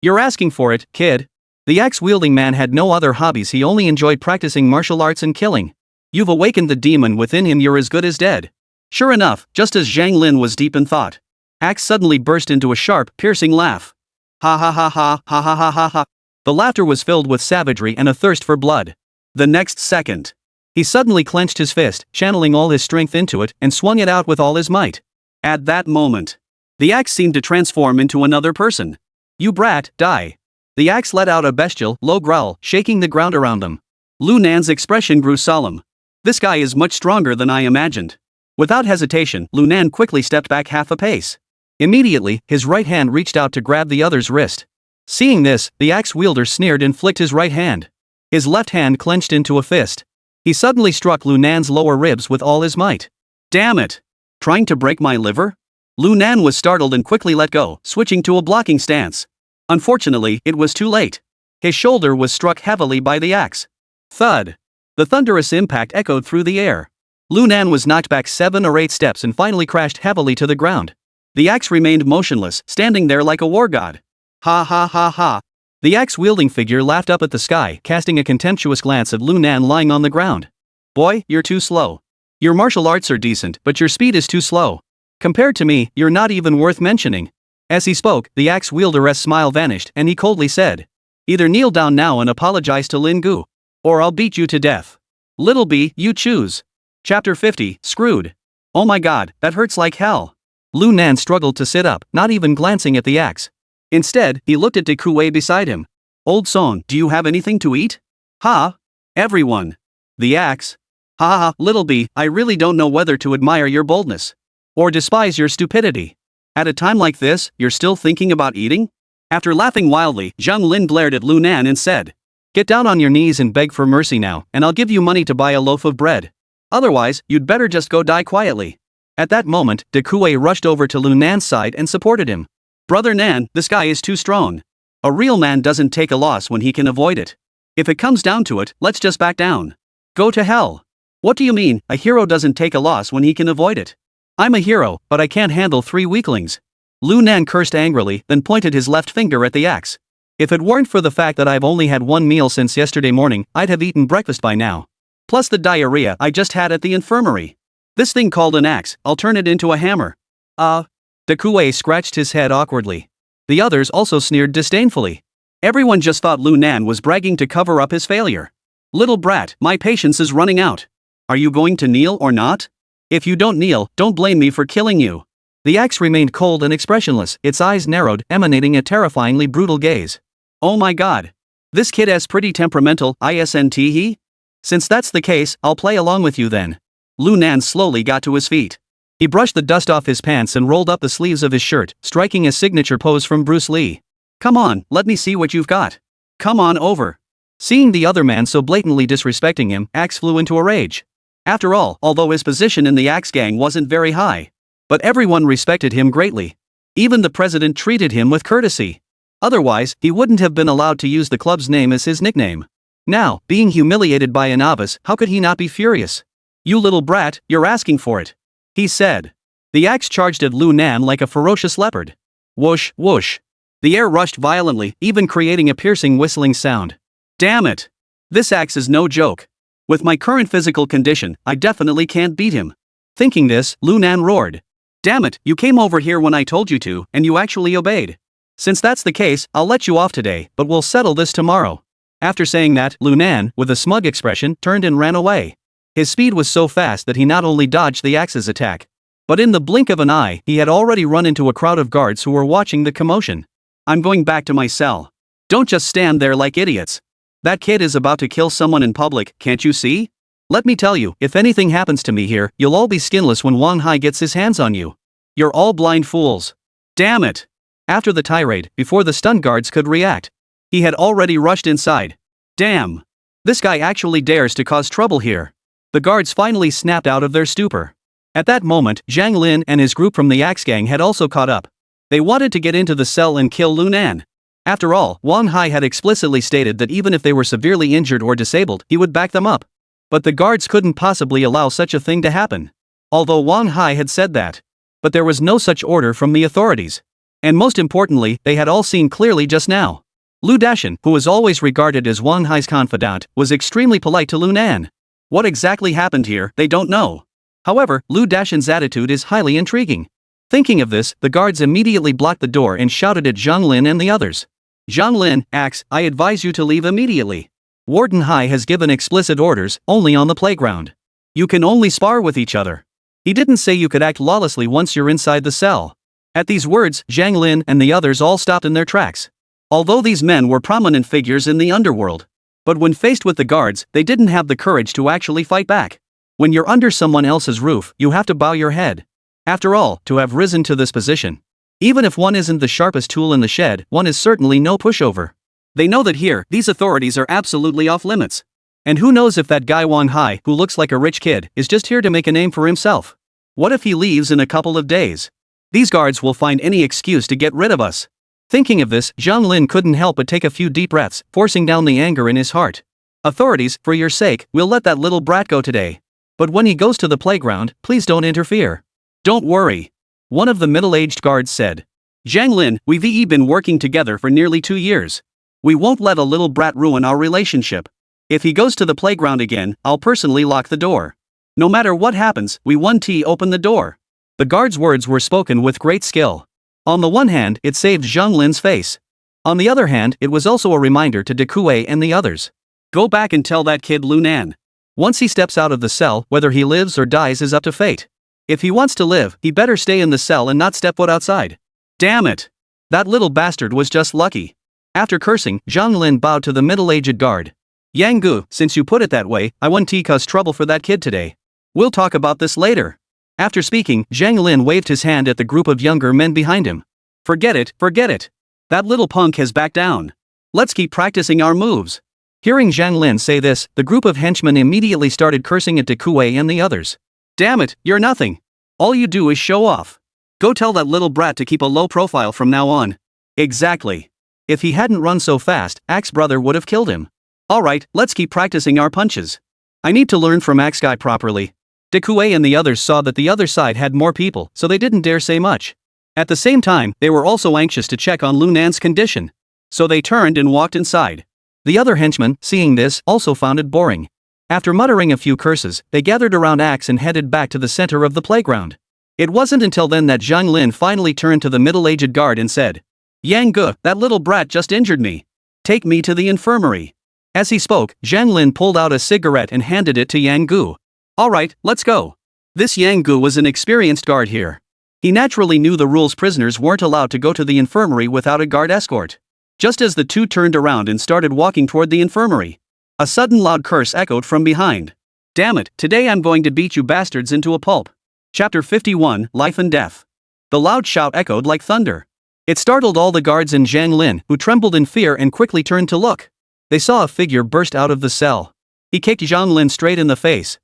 You're asking for it, kid. The axe-wielding man had no other hobbies, he only enjoyed practicing martial arts and killing. You've awakened the demon within him, you're as good as dead. Sure enough, just as Zhang Lin was deep in thought, Axe suddenly burst into a sharp, piercing laugh. Ha ha ha ha ha ha ha ha ha. The laughter was filled with savagery and a thirst for blood. The next second, he suddenly clenched his fist, channeling all his strength into it, and swung it out with all his might. At that moment, the axe seemed to transform into another person. You brat, die. The axe let out a bestial, low growl, shaking the ground around them. Lu Nan's expression grew solemn. This guy is much stronger than I imagined. Without hesitation, Lu Nan quickly stepped back half a pace. Immediately, his right hand reached out to grab the other's wrist. Seeing this, the axe wielder sneered and flicked his right hand. His left hand clenched into a fist. He suddenly struck Lu Nan's lower ribs with all his might. Damn it! Trying to break my liver? Lu Nan was startled and quickly let go, switching to a blocking stance. Unfortunately, it was too late. His shoulder was struck heavily by the axe. Thud! The thunderous impact echoed through the air. Lu Nan was knocked back 7 or 8 steps and finally crashed heavily to the ground. The axe remained motionless, standing there like a war god. Ha ha ha ha. The axe-wielding figure laughed up at the sky, casting a contemptuous glance at Lu Nan lying on the ground. Boy, you're too slow. Your martial arts are decent, but your speed is too slow. Compared to me, you're not even worth mentioning. As he spoke, the axe-wielder's smile vanished and he coldly said, either kneel down now and apologize to Lin Gu, or I'll beat you to death. Little B, you choose. Chapter 50, Screwed. Oh my god, that hurts like hell. Lu Nan struggled to sit up, not even glancing at the axe. Instead, he looked at De Kuei beside him. Old Song, do you have anything to eat? Ha! Everyone. The axe. Ha ha, little B, I really don't know whether to admire your boldness or despise your stupidity. At a time like this, you're still thinking about eating? After laughing wildly, Zhang Lin glared at Lu Nan and said, get down on your knees and beg for mercy now, and I'll give you money to buy a loaf of bread. Otherwise, you'd better just go die quietly. At that moment, De Kuei rushed over to Lu Nan's side and supported him. Brother Nan, this guy is too strong. A real man doesn't take a loss when he can avoid it. If it comes down to it, let's just back down. Go to hell. What do you mean, a hero doesn't take a loss when he can avoid it? I'm a hero, but I can't handle 3 weaklings. Lu Nan cursed angrily, then pointed his left finger at the axe. If it weren't for the fact that I've only had 1 meal since yesterday morning, I'd have eaten breakfast by now. Plus the diarrhea I just had at the infirmary. This thing called an axe, I'll turn it into a hammer. De Dekue scratched his head awkwardly. The others also sneered disdainfully. Everyone just thought Lu Nan was bragging to cover up his failure. Little brat, my patience is running out. Are you going to kneel or not? If you don't kneel, don't blame me for killing you. The axe remained cold and expressionless, its eyes narrowed, emanating a terrifyingly brutal gaze. Oh my god. This kid is pretty temperamental, isn't he? Since that's the case, I'll play along with you then. Lu Nan slowly got to his feet. He brushed the dust off his pants and rolled up the sleeves of his shirt, striking a signature pose from Bruce Lee. Come on, let me see what you've got. Come on over. Seeing the other man so blatantly disrespecting him, Axe flew into a rage. After all, although his position in the Axe gang wasn't very high, but everyone respected him greatly. Even the president treated him with courtesy. Otherwise, he wouldn't have been allowed to use the club's name as his nickname. Now, being humiliated by a novice, how could he not be furious? You little brat, you're asking for it, he said. The axe charged at Lu Nan like a ferocious leopard. Whoosh, whoosh. The air rushed violently, even creating a piercing whistling sound. Damn it! This axe is no joke. With my current physical condition, I definitely can't beat him. Thinking this, Lu Nan roared. Damn it, you came over here when I told you to, and you actually obeyed. Since that's the case, I'll let you off today, but we'll settle this tomorrow. After saying that, Lu Nan, with a smug expression, turned and ran away. His speed was so fast that he not only dodged the axe's attack, but in the blink of an eye, he had already run into a crowd of guards who were watching the commotion. I'm going back to my cell. Don't just stand there like idiots. That kid is about to kill someone in public, can't you see? Let me tell you, if anything happens to me here, you'll all be skinless when Wang Hai gets his hands on you. You're all blind fools. Damn it! After the tirade, before the stunned guards could react, he had already rushed inside. Damn! This guy actually dares to cause trouble here. The guards finally snapped out of their stupor. At that moment, Zhang Lin and his group from the Axe Gang had also caught up. They wanted to get into the cell and kill Lu Nan. After all, Wang Hai had explicitly stated that even if they were severely injured or disabled, he would back them up. But the guards couldn't possibly allow such a thing to happen. Although Wang Hai had said that. But there was no such order from the authorities. And most importantly, they had all seen clearly just now. Lu Dashan, who was always regarded as Wang Hai's confidant, was extremely polite to Lu Nan. What exactly happened here, they don't know. However, Lu Dashan's attitude is highly intriguing. Thinking of this, the guards immediately blocked the door and shouted at Zhang Lin and the others. Zhang Lin, Axe, I advise you to leave immediately. Warden Hai has given explicit orders, only on the playground. You can only spar with each other. He didn't say you could act lawlessly once you're inside the cell. At these words, Zhang Lin and the others all stopped in their tracks. Although these men were prominent figures in the underworld, but when faced with the guards, they didn't have the courage to actually fight back. When you're under someone else's roof, you have to bow your head. After all, to have risen to this position, even if one isn't the sharpest tool in the shed, one is certainly no pushover. They know that here, these authorities are absolutely off limits. And who knows if that guy Wang Hai, who looks like a rich kid, is just here to make a name for himself. What if he leaves in a couple of days? These guards will find any excuse to get rid of us. Thinking of this, Zhang Lin couldn't help but take a few deep breaths, forcing down the anger in his heart. Authorities, for your sake, we'll let that little brat go today. But when he goes to the playground, please don't interfere. Don't worry. One of the middle-aged guards said. Zhang Lin, we've been working together for nearly 2 years. We won't let a little brat ruin our relationship. If he goes to the playground again, I'll personally lock the door. No matter what happens, we won't open the door. The guard's words were spoken with great skill. On the one hand, it saved Zhang Lin's face. On the other hand, it was also a reminder to Dekue and the others. Go back and tell that kid Lu Nan. Once he steps out of the cell, whether he lives or dies is up to fate. If he wants to live, he better stay in the cell and not step foot outside. Damn it! That little bastard was just lucky. After cursing, Zhang Lin bowed to the middle-aged guard. Yang Gu, since you put it that way, I won't cause trouble for that kid today. We'll talk about this later. After speaking, Zhang Lin waved his hand at the group of younger men behind him. Forget it, forget it. That little punk has backed down. Let's keep practicing our moves. Hearing Zhang Lin say this, the group of henchmen immediately started cursing at Dekue and the others. Damn it, you're nothing. All you do is show off. Go tell that little brat to keep a low profile from now on. Exactly. If he hadn't run so fast, Axe brother would have killed him. Alright, let's keep practicing our punches. I need to learn from Axe guy properly. Dekue and the others saw that the other side had more people, so they didn't dare say much. At the same time, they were also anxious to check on Lu Nan's condition. So they turned and walked inside. The other henchmen, seeing this, also found it boring. After muttering a few curses, they gathered around Axe and headed back to the center of the playground. It wasn't until then that Zhang Lin finally turned to the middle-aged guard and said, "Yang Gu, that little brat just injured me. Take me to the infirmary." As he spoke, Zhang Lin pulled out a cigarette and handed it to Yang Gu. "Alright, let's go." This Yang Gu was an experienced guard here. He naturally knew the rules. Prisoners weren't allowed to go to the infirmary without a guard escort. Just as the two turned around and started walking toward the infirmary, a sudden loud curse echoed from behind. "Damn it, today I'm going to beat you bastards into a pulp." Chapter 51, Life and Death. The loud shout echoed like thunder. It startled all the guards and Zhang Lin, who trembled in fear and quickly turned to look. They saw a figure burst out of the cell. He kicked Zhang Lin straight in the face.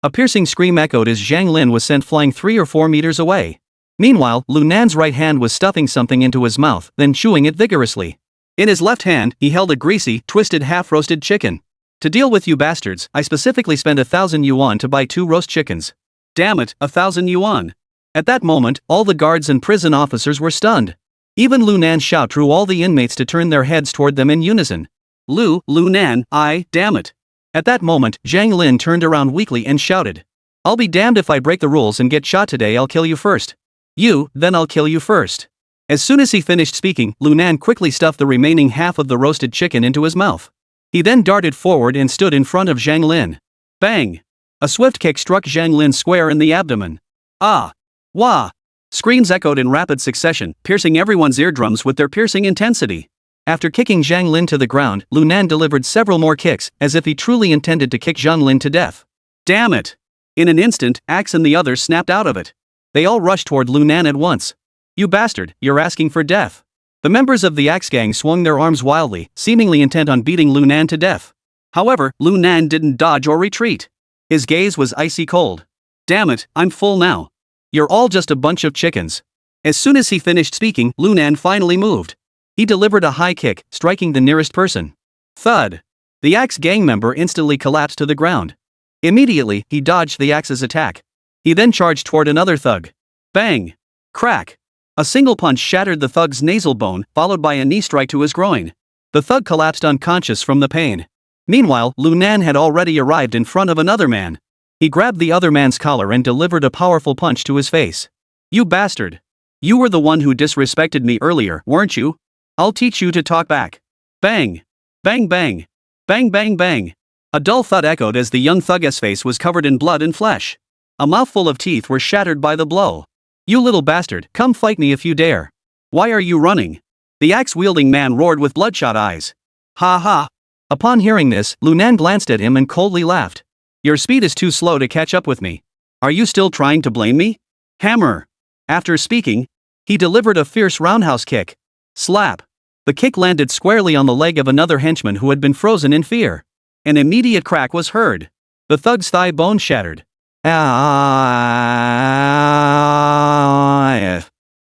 A piercing scream echoed as Zhang Lin was sent flying 3 or 4 meters away. Meanwhile, Lu Nan's right hand was stuffing something into his mouth, then chewing it vigorously. In his left hand, he held a greasy, twisted half-roasted chicken. "To deal with you bastards, I specifically spent 1,000 yuan to buy 2 roast chickens." Damn it, 1,000 yuan. At that moment, all the guards and prison officers were stunned. Even Lu Nan's shout drew all the inmates to turn their heads toward them in unison. Lu Nan, damn it." At that moment, Zhang Lin turned around weakly and shouted, "I'll be damned if I break the rules and get shot today. I'll kill you first. You, then I'll kill you first." As soon as he finished speaking, Lu Nan quickly stuffed the remaining half of the roasted chicken into his mouth. He then darted forward and stood in front of Zhang Lin. Bang! A swift kick struck Zhang Lin square in the abdomen. "Ah! Wah!" Screams echoed in rapid succession, piercing everyone's eardrums with their piercing intensity. After kicking Zhang Lin to the ground, Lu Nan delivered several more kicks, as if he truly intended to kick Zhang Lin to death. Damn it! In an instant, Axe and the others snapped out of it. They all rushed toward Lu Nan at once. "You bastard, you're asking for death." The members of the Axe gang swung their arms wildly, seemingly intent on beating Lu Nan to death. However, Lu Nan didn't dodge or retreat. His gaze was icy cold. "Damn it, I'm full now. You're all just a bunch of chickens." As soon as he finished speaking, Lu Nan finally moved. He delivered a high kick, striking the nearest person. Thud! The Axe gang member instantly collapsed to the ground. Immediately, he dodged the Axe's attack. He then charged toward another thug. Bang! Crack! A single punch shattered the thug's nasal bone, followed by a knee strike to his groin. The thug collapsed unconscious from the pain. Meanwhile, Lu Nan had already arrived in front of another man. He grabbed the other man's collar and delivered a powerful punch to his face. "You bastard! You were the one who disrespected me earlier, weren't you? I'll teach you to talk back." Bang! Bang bang! Bang bang bang! A dull thud echoed as the young thug's face was covered in blood and flesh. A mouthful of teeth were shattered by the blow. "You little bastard, come fight me if you dare. Why are you running?" The axe-wielding man roared with bloodshot eyes. "Ha ha!" Upon hearing this, Lu Nan glanced at him and coldly laughed. "Your speed is too slow to catch up with me. Are you still trying to blame me? Hammer!" After speaking, he delivered a fierce roundhouse kick. Slap! The kick landed squarely on the leg of another henchman who had been frozen in fear. An immediate crack was heard. The thug's thigh bone shattered.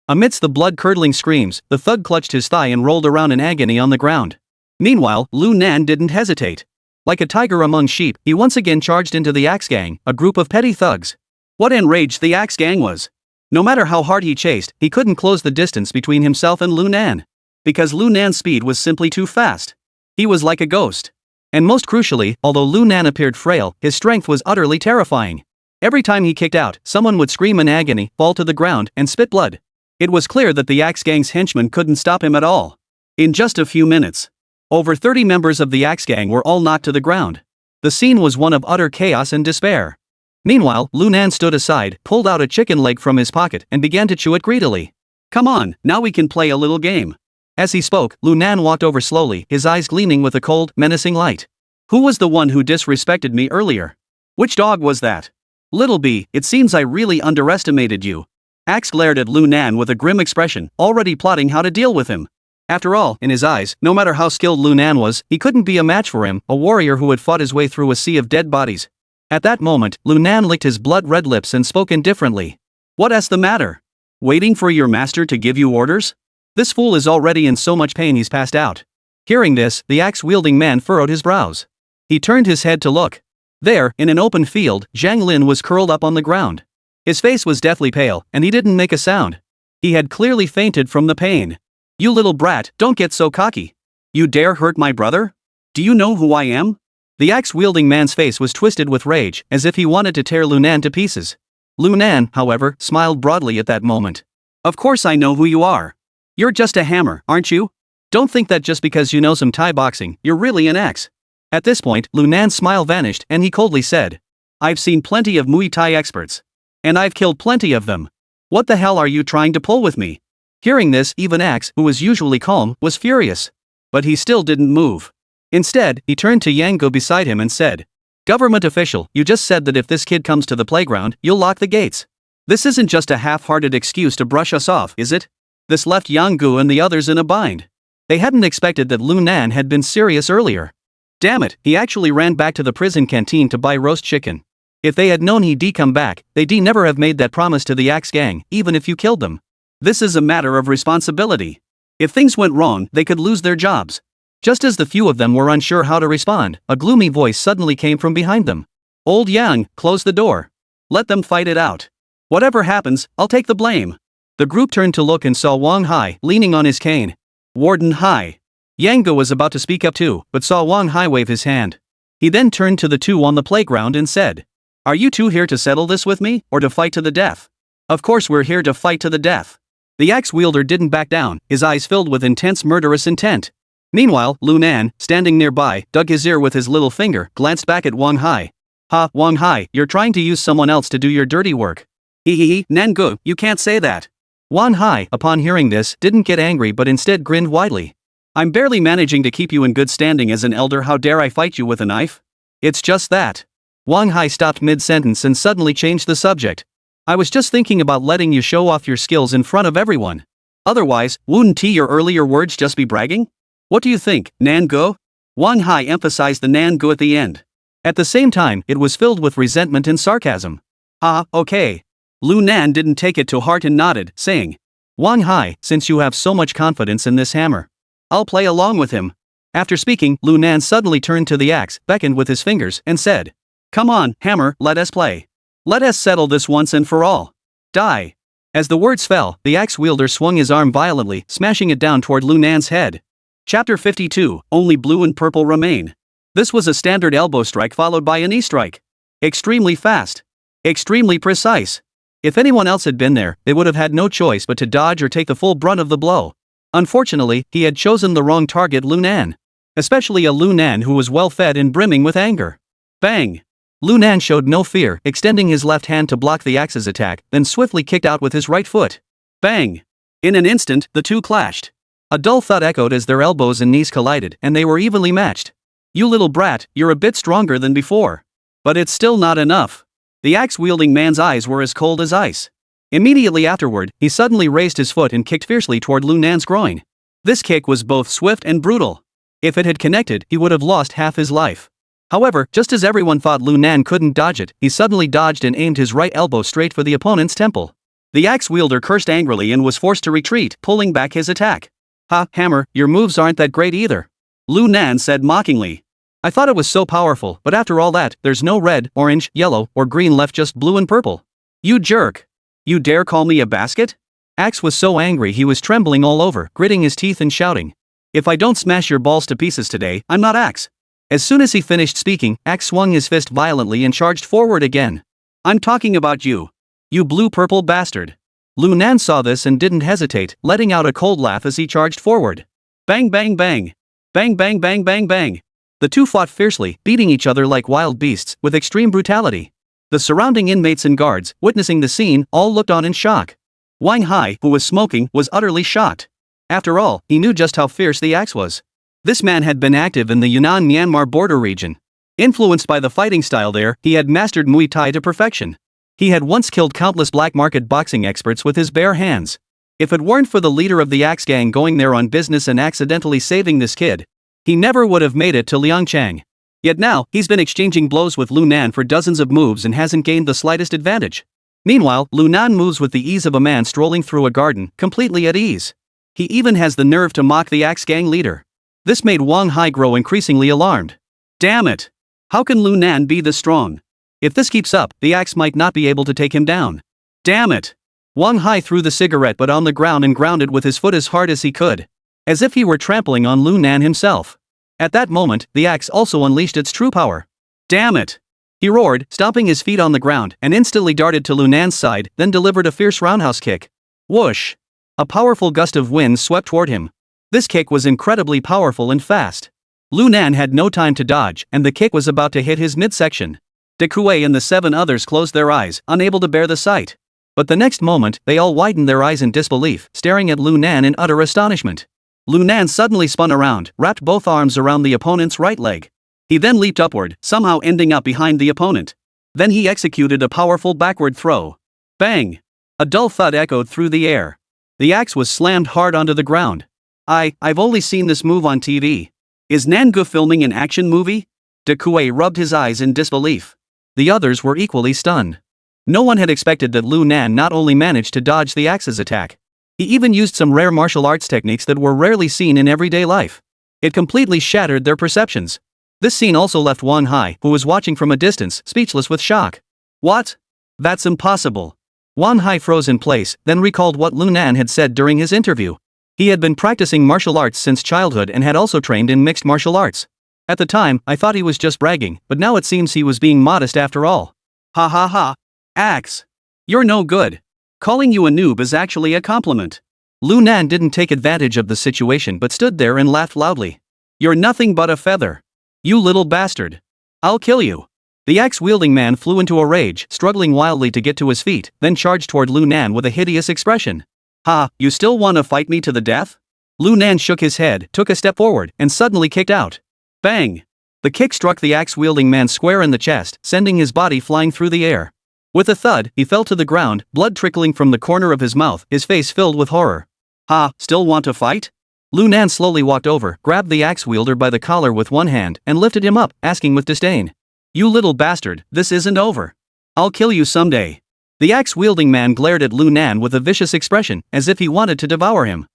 Amidst the blood-curdling screams, the thug clutched his thigh and rolled around in agony on the ground. Meanwhile, Lu Nan didn't hesitate. Like a tiger among sheep, he once again charged into the Axe gang, a group of petty thugs. What enraged the Axe gang was, no matter how hard he chased, he couldn't close the distance between himself and Lu Nan. Because Lu Nan's speed was simply too fast. He was like a ghost. And most crucially, although Lu Nan appeared frail, his strength was utterly terrifying. Every time he kicked out, someone would scream in agony, fall to the ground, and spit blood. It was clear that the Axe gang's henchmen couldn't stop him at all. In just a few minutes, over 30 members of the Axe gang were all knocked to the ground. The scene was one of utter chaos and despair. Meanwhile, Lu Nan stood aside, pulled out a chicken leg from his pocket, and began to chew it greedily. "Come on, now we can play a little game." As he spoke, Lu Nan walked over slowly, his eyes gleaming with a cold, menacing light. "Who was the one who disrespected me earlier? Which dog was that? Little B, it seems I really underestimated you." Axe glared at Lu Nan with a grim expression, already plotting how to deal with him. After all, in his eyes, no matter how skilled Lu Nan was, he couldn't be a match for him, a warrior who had fought his way through a sea of dead bodies. At that moment, Lu Nan licked his blood-red lips and spoke indifferently. "What's the matter? Waiting for your master to give you orders? This fool is already in so much pain he's passed out." Hearing this, the axe-wielding man furrowed his brows. He turned his head to look. There, in an open field, Zhang Lin was curled up on the ground. His face was deathly pale, and he didn't make a sound. He had clearly fainted from the pain. "You little brat, don't get so cocky. You dare hurt my brother? Do you know who I am?" The axe-wielding man's face was twisted with rage, as if he wanted to tear Lunan to pieces. Lunan, however, smiled broadly at that moment. Of course I know who you are. You're just a hammer, aren't you? Don't think that just because you know some Thai boxing, you're really an axe. At this point, Lunan's smile vanished and he coldly said, I've seen plenty of Muay Thai experts. And I've killed plenty of them. What the hell are you trying to pull with me? Hearing this, even Axe, who was usually calm, was furious. But he still didn't move. Instead, he turned to Yango beside him and said, Government official, you just said that if this kid comes to the playground, you'll lock the gates. This isn't just a half-hearted excuse to brush us off, is it? This left Yangu and the others in a bind. They hadn't expected that Lunan had been serious earlier. Damn it, he actually ran back to the prison canteen to buy roast chicken. If they had known he'd come back, they'd never have made that promise to the Axe gang, even if you killed them. This is a matter of responsibility. If things went wrong, they could lose their jobs. Just as the few of them were unsure how to respond, a gloomy voice suddenly came from behind them. Old Yang, close the door. Let them fight it out. Whatever happens, I'll take the blame. The group turned to look and saw Wang Hai leaning on his cane. Warden Hai. Yango was about to speak up too, but saw Wang Hai wave his hand. He then turned to the two on the playground and said, Are you two here to settle this with me, or to fight to the death? Of course we're here to fight to the death. The axe wielder didn't back down, his eyes filled with intense murderous intent. Meanwhile, Lunan, standing nearby, dug his ear with his little finger, glanced back at Wang Hai. Ha, Wang Hai, you're trying to use someone else to do your dirty work. Hehehe, Nangu, you can't say that. Wang Hai, upon hearing this, didn't get angry but instead grinned widely. I'm barely managing to keep you in good standing as an elder, how dare I fight you with a knife? It's just that. Wang Hai stopped mid-sentence and suddenly changed the subject. I was just thinking about letting you show off your skills in front of everyone. Otherwise, wouldn't your earlier words just be bragging? What do you think, Nangu? Wang Hai emphasized the Nangu at the end. At the same time, it was filled with resentment and sarcasm. Ah, okay. Lunan didn't take it to heart and nodded, saying, Wang Hai, since you have so much confidence in this hammer, I'll play along with him. After speaking, Lunan suddenly turned to the axe, beckoned with his fingers, and said, Come on, hammer, let us play. Let us settle this once and for all. Die. As the words fell, the axe wielder swung his arm violently, smashing it down toward Lunan's head. Chapter 52, Only Blue and Purple Remain. This was a standard elbow strike followed by a knee strike. Extremely fast. Extremely precise. If anyone else had been there, they would have had no choice but to dodge or take the full brunt of the blow. Unfortunately, he had chosen the wrong target, Lunan. Especially a Lunan who was well fed and brimming with anger. Bang! Lunan showed no fear, extending his left hand to block the axe's attack, then swiftly kicked out with his right foot. Bang! In an instant, the two clashed. A dull thud echoed as their elbows and knees collided, and they were evenly matched. You little brat, you're a bit stronger than before. But it's still not enough. The axe-wielding man's eyes were as cold as ice. Immediately afterward, he suddenly raised his foot and kicked fiercely toward Lunan's groin. This kick was both swift and brutal. If it had connected, he would have lost half his life. However, just as everyone thought Lunan couldn't dodge it, he suddenly dodged and aimed his right elbow straight for the opponent's temple. The axe-wielder cursed angrily and was forced to retreat, pulling back his attack. Ha, hammer, your moves aren't that great either. Lunan said mockingly. I thought it was so powerful, but after all that, there's no red, orange, yellow, or green left, just blue and purple. You jerk. You dare call me a basket? Axe was so angry he was trembling all over, gritting his teeth and shouting. If I don't smash your balls to pieces today, I'm not Axe. As soon as he finished speaking, Axe swung his fist violently and charged forward again. I'm talking about you. You blue-purple bastard. Lunan saw this and didn't hesitate, letting out a cold laugh as he charged forward. Bang bang bang. Bang bang bang bang bang. The two fought fiercely, beating each other like wild beasts, with extreme brutality. The surrounding inmates and guards, witnessing the scene, all looked on in shock. Wang Hai, who was smoking, was utterly shocked. After all, he knew just how fierce the axe was. This man had been active in the Yunnan-Myanmar border region. Influenced by the fighting style there, he had mastered Muay Thai to perfection. He had once killed countless black market boxing experts with his bare hands. If it weren't for the leader of the axe gang going there on business and accidentally saving this kid, he never would have made it to Liangchang. Yet now, he's been exchanging blows with Lunan for dozens of moves and hasn't gained the slightest advantage. Meanwhile, Lunan moves with the ease of a man strolling through a garden, completely at ease. He even has the nerve to mock the axe gang leader. This made Wang Hai grow increasingly alarmed. Damn it! How can Lunan be this strong? If this keeps up, the axe might not be able to take him down. Damn it! Wang Hai threw the cigarette butt on the ground and grounded with his foot as hard as he could. As if he were trampling on Lunan himself. At that moment, the axe also unleashed its true power. Damn it! He roared, stomping his feet on the ground, and instantly darted to Lunan's side, then delivered a fierce roundhouse kick. Whoosh! A powerful gust of wind swept toward him. This kick was incredibly powerful and fast. Lunan had no time to dodge, and the kick was about to hit his midsection. Dekue and the 7 others closed their eyes, unable to bear the sight. But the next moment, they all widened their eyes in disbelief, staring at Lunan in utter astonishment. Lunan suddenly spun around, wrapped both arms around the opponent's right leg. He then leaped upward, somehow ending up behind the opponent. Then he executed a powerful backward throw. Bang! A dull thud echoed through the air. The axe was slammed hard onto the ground. I've only seen this move on TV. Is Nangu filming an action movie? Dekue rubbed his eyes in disbelief. The others were equally stunned. No one had expected that Lunan not only managed to dodge the axe's attack. He even used some rare martial arts techniques that were rarely seen in everyday life. It completely shattered their perceptions. This scene also left Wang Hai, who was watching from a distance, speechless with shock. What? That's impossible. Wang Hai froze in place, then recalled what Lunan had said during his interview. He had been practicing martial arts since childhood and had also trained in mixed martial arts. At the time, I thought he was just bragging, but now it seems he was being modest after all. Ha ha ha. Axe. You're no good. Calling you a noob is actually a compliment. Lunan didn't take advantage of the situation but stood there and laughed loudly. You're nothing but a feather. You little bastard. I'll kill you. The axe-wielding man flew into a rage, struggling wildly to get to his feet, then charged toward Lunan with a hideous expression. Ha, you still want to fight me to the death? Lunan shook his head, took a step forward, and suddenly kicked out. Bang! The kick struck the axe-wielding man square in the chest, sending his body flying through the air. With a thud, he fell to the ground, blood trickling from the corner of his mouth, his face filled with horror. Ha, still want to fight? Lunan slowly walked over, grabbed the axe-wielder by the collar with one hand, and lifted him up, asking with disdain. You little bastard, this isn't over. I'll kill you someday. The axe-wielding man glared at Lunan with a vicious expression, as if he wanted to devour him.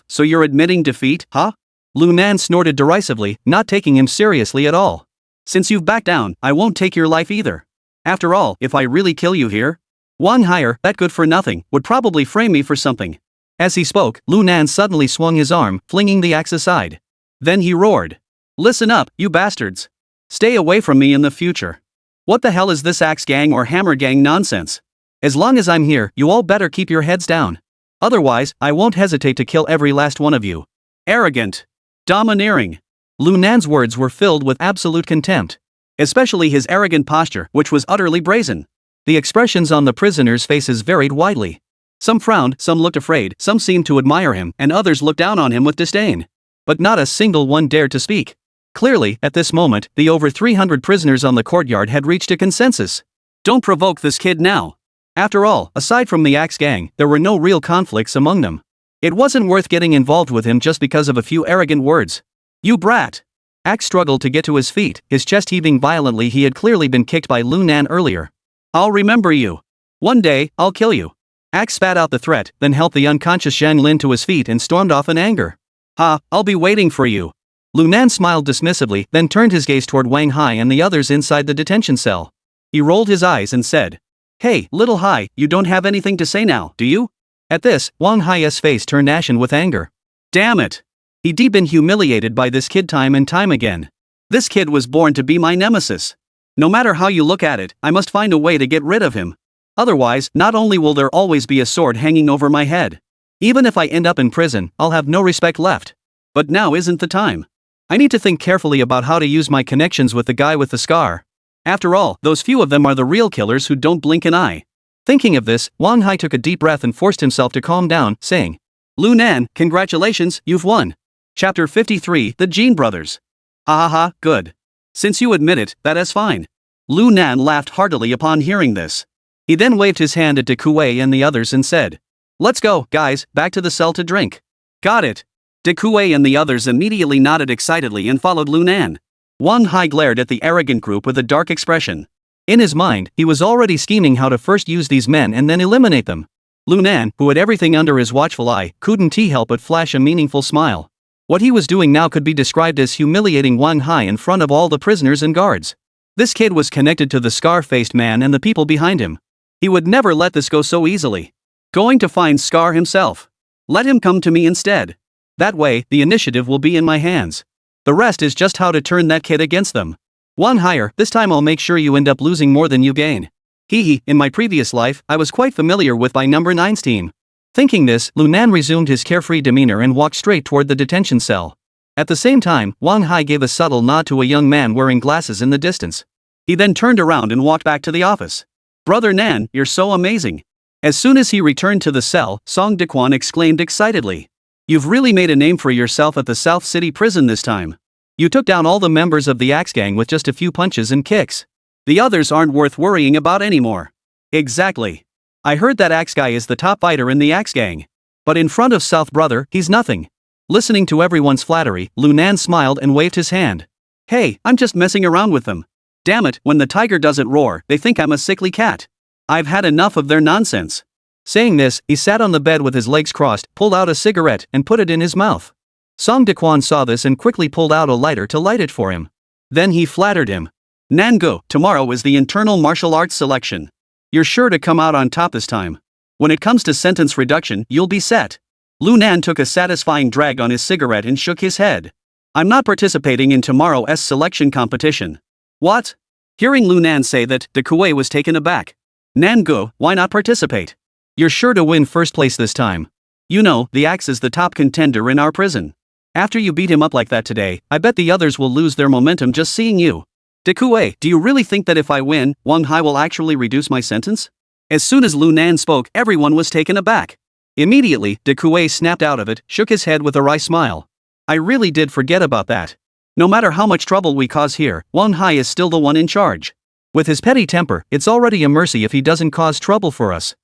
So you're admitting defeat, huh? Lunan snorted derisively, not taking him seriously at all. Since you've backed down, I won't take your life either. After all, if I really kill you here, Wang Hai, that good-for-nothing, would probably frame me for something. As he spoke, Lunan suddenly swung his arm, flinging the axe aside. Then he roared. Listen up, you bastards. Stay away from me in the future. What the hell is this axe gang or hammer gang nonsense? As long as I'm here, you all better keep your heads down. Otherwise, I won't hesitate to kill every last one of you. Arrogant. Domineering. Lunan's words were filled with absolute contempt. Especially his arrogant posture, which was utterly brazen. The expressions on the prisoners' faces varied widely. Some frowned, some looked afraid, some seemed to admire him, and others looked down on him with disdain. But not a single one dared to speak. Clearly, at this moment, the over 300 prisoners on the courtyard had reached a consensus. Don't provoke this kid now. After all, aside from the Axe gang, there were no real conflicts among them. It wasn't worth getting involved with him just because of a few arrogant words. You brat! Axe struggled to get to his feet, his chest heaving violently. He had clearly been kicked by Lunan earlier. I'll remember you. One day, I'll kill you. Axe spat out the threat, then helped the unconscious Zhang Lin to his feet and stormed off in anger. Ha, I'll be waiting for you. Lunan smiled dismissively, then turned his gaze toward Wang Hai and the others inside the detention cell. He rolled his eyes and said, Hey, little Hai, you don't have anything to say now, do you? At this, Wang Hai's face turned ashen with anger. Damn it! He'd been humiliated by this kid time and time again. This kid was born to be my nemesis. No matter how you look at it, I must find a way to get rid of him. Otherwise, not only will there always be a sword hanging over my head. Even if I end up in prison, I'll have no respect left. But now isn't the time. I need to think carefully about how to use my connections with the guy with the scar. After all, those few of them are the real killers who don't blink an eye. Thinking of this, Wang Hai took a deep breath and forced himself to calm down, saying, Lunan, congratulations, you've won. Chapter 53, The Jean Brothers. Ha ha ha, good. Since you admit it, that is fine. Lunan laughed heartily upon hearing this. He then waved his hand at Dekue and the others and said, Let's go, guys, back to the cell to drink. Got it. Dekue and the others immediately nodded excitedly and followed Lunan. Wang Hai glared at the arrogant group with a dark expression. In his mind, he was already scheming how to first use these men and then eliminate them. Lunan, who had everything under his watchful eye, couldn't help but flash a meaningful smile. What he was doing now could be described as humiliating Wang Hai in front of all the prisoners and guards. This kid was connected to the scar-faced man and the people behind him. He would never let this go so easily. Going to find Scar himself. Let him come to me instead. That way, the initiative will be in my hands. The rest is just how to turn that kid against them. One higher, this time I'll make sure you end up losing more than you gain. Hee, in my previous life, I was quite familiar with by number 9's team. Thinking this, Lunan resumed his carefree demeanor and walked straight toward the detention cell. At the same time, Wang Hai gave a subtle nod to a young man wearing glasses in the distance. He then turned around and walked back to the office. Brother Nan, you're so amazing. As soon as he returned to the cell, Song Dequan exclaimed excitedly. You've really made a name for yourself at the South City prison this time. You took down all the members of the Axe Gang with just a few punches and kicks. The others aren't worth worrying about anymore. Exactly. I heard that Axe Guy is the top fighter in the Axe Gang. But in front of South Brother, he's nothing. Listening to everyone's flattery, Lunan smiled and waved his hand. Hey, I'm just messing around with them. Damn it, when the tiger doesn't roar, they think I'm a sickly cat. I've had enough of their nonsense. Saying this, he sat on the bed with his legs crossed, pulled out a cigarette, and put it in his mouth. Song Dequan saw this and quickly pulled out a lighter to light it for him. Then he flattered him. Nango, tomorrow is the internal martial arts selection. You're sure to come out on top this time. When it comes to sentence reduction, you'll be set. Lunan took a satisfying drag on his cigarette and shook his head. I'm not participating in tomorrow's selection competition. What? Hearing Lunan say that, De Kuei was taken aback. Nango, why not participate? You're sure to win first place this time. You know, the Axe is the top contender in our prison. After you beat him up like that today, I bet the others will lose their momentum just seeing you. De Kuei, do you really think that if I win, Wang Hai will actually reduce my sentence? As soon as Lunan spoke, everyone was taken aback. Immediately, De Kuei snapped out of it, shook his head with a wry smile. I really did forget about that. No matter how much trouble we cause here, Wang Hai is still the one in charge. With his petty temper, it's already a mercy if he doesn't cause trouble for us.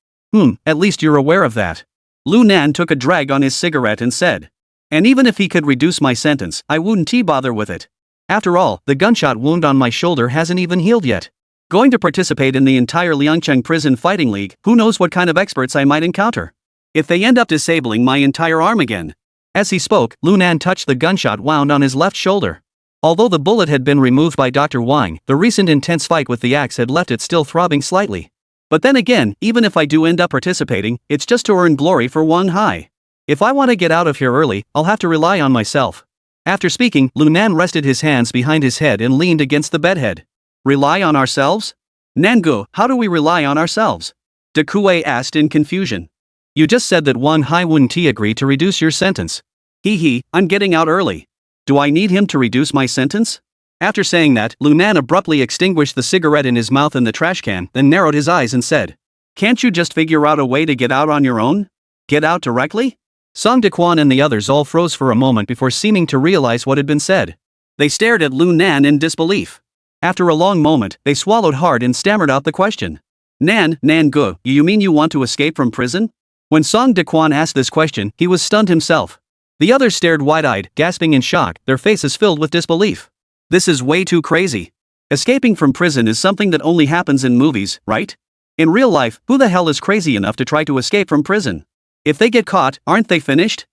At least you're aware of that. Lunan took a drag on his cigarette and said. And even if he could reduce my sentence, I wouldn't bother with it. After all, the gunshot wound on my shoulder hasn't even healed yet. Going to participate in the entire Liangcheng Prison Fighting League, who knows what kind of experts I might encounter. If they end up disabling my entire arm again. As he spoke, Lunan touched the gunshot wound on his left shoulder. Although the bullet had been removed by Dr. Wang, the recent intense fight with the axe had left it still throbbing slightly. But then again, even if I do end up participating, it's just to earn glory for Wang Hai. If I want to get out of here early, I'll have to rely on myself. After speaking, Lunan rested his hands behind his head and leaned against the bedhead. Rely on ourselves? Nangu, how do we rely on ourselves? De Kuei asked in confusion. You just said that Wang Hai wouldn't agree to reduce your sentence. I'm getting out early. Do I need him to reduce my sentence? After saying that, Lunan abruptly extinguished the cigarette in his mouth in the trash can, then narrowed his eyes and said, Can't you just figure out a way to get out on your own? Get out directly? Song Dequan and the others all froze for a moment before seeming to realize what had been said. They stared at Lunan in disbelief. After a long moment, they swallowed hard and stammered out the question. Nangu, you mean you want to escape from prison? When Song Dequan asked this question, he was stunned himself. The others stared wide-eyed, gasping in shock, their faces filled with disbelief. This is way too crazy. Escaping from prison is something that only happens in movies, right? In real life, who the hell is crazy enough to try to escape from prison? If they get caught, aren't they finished?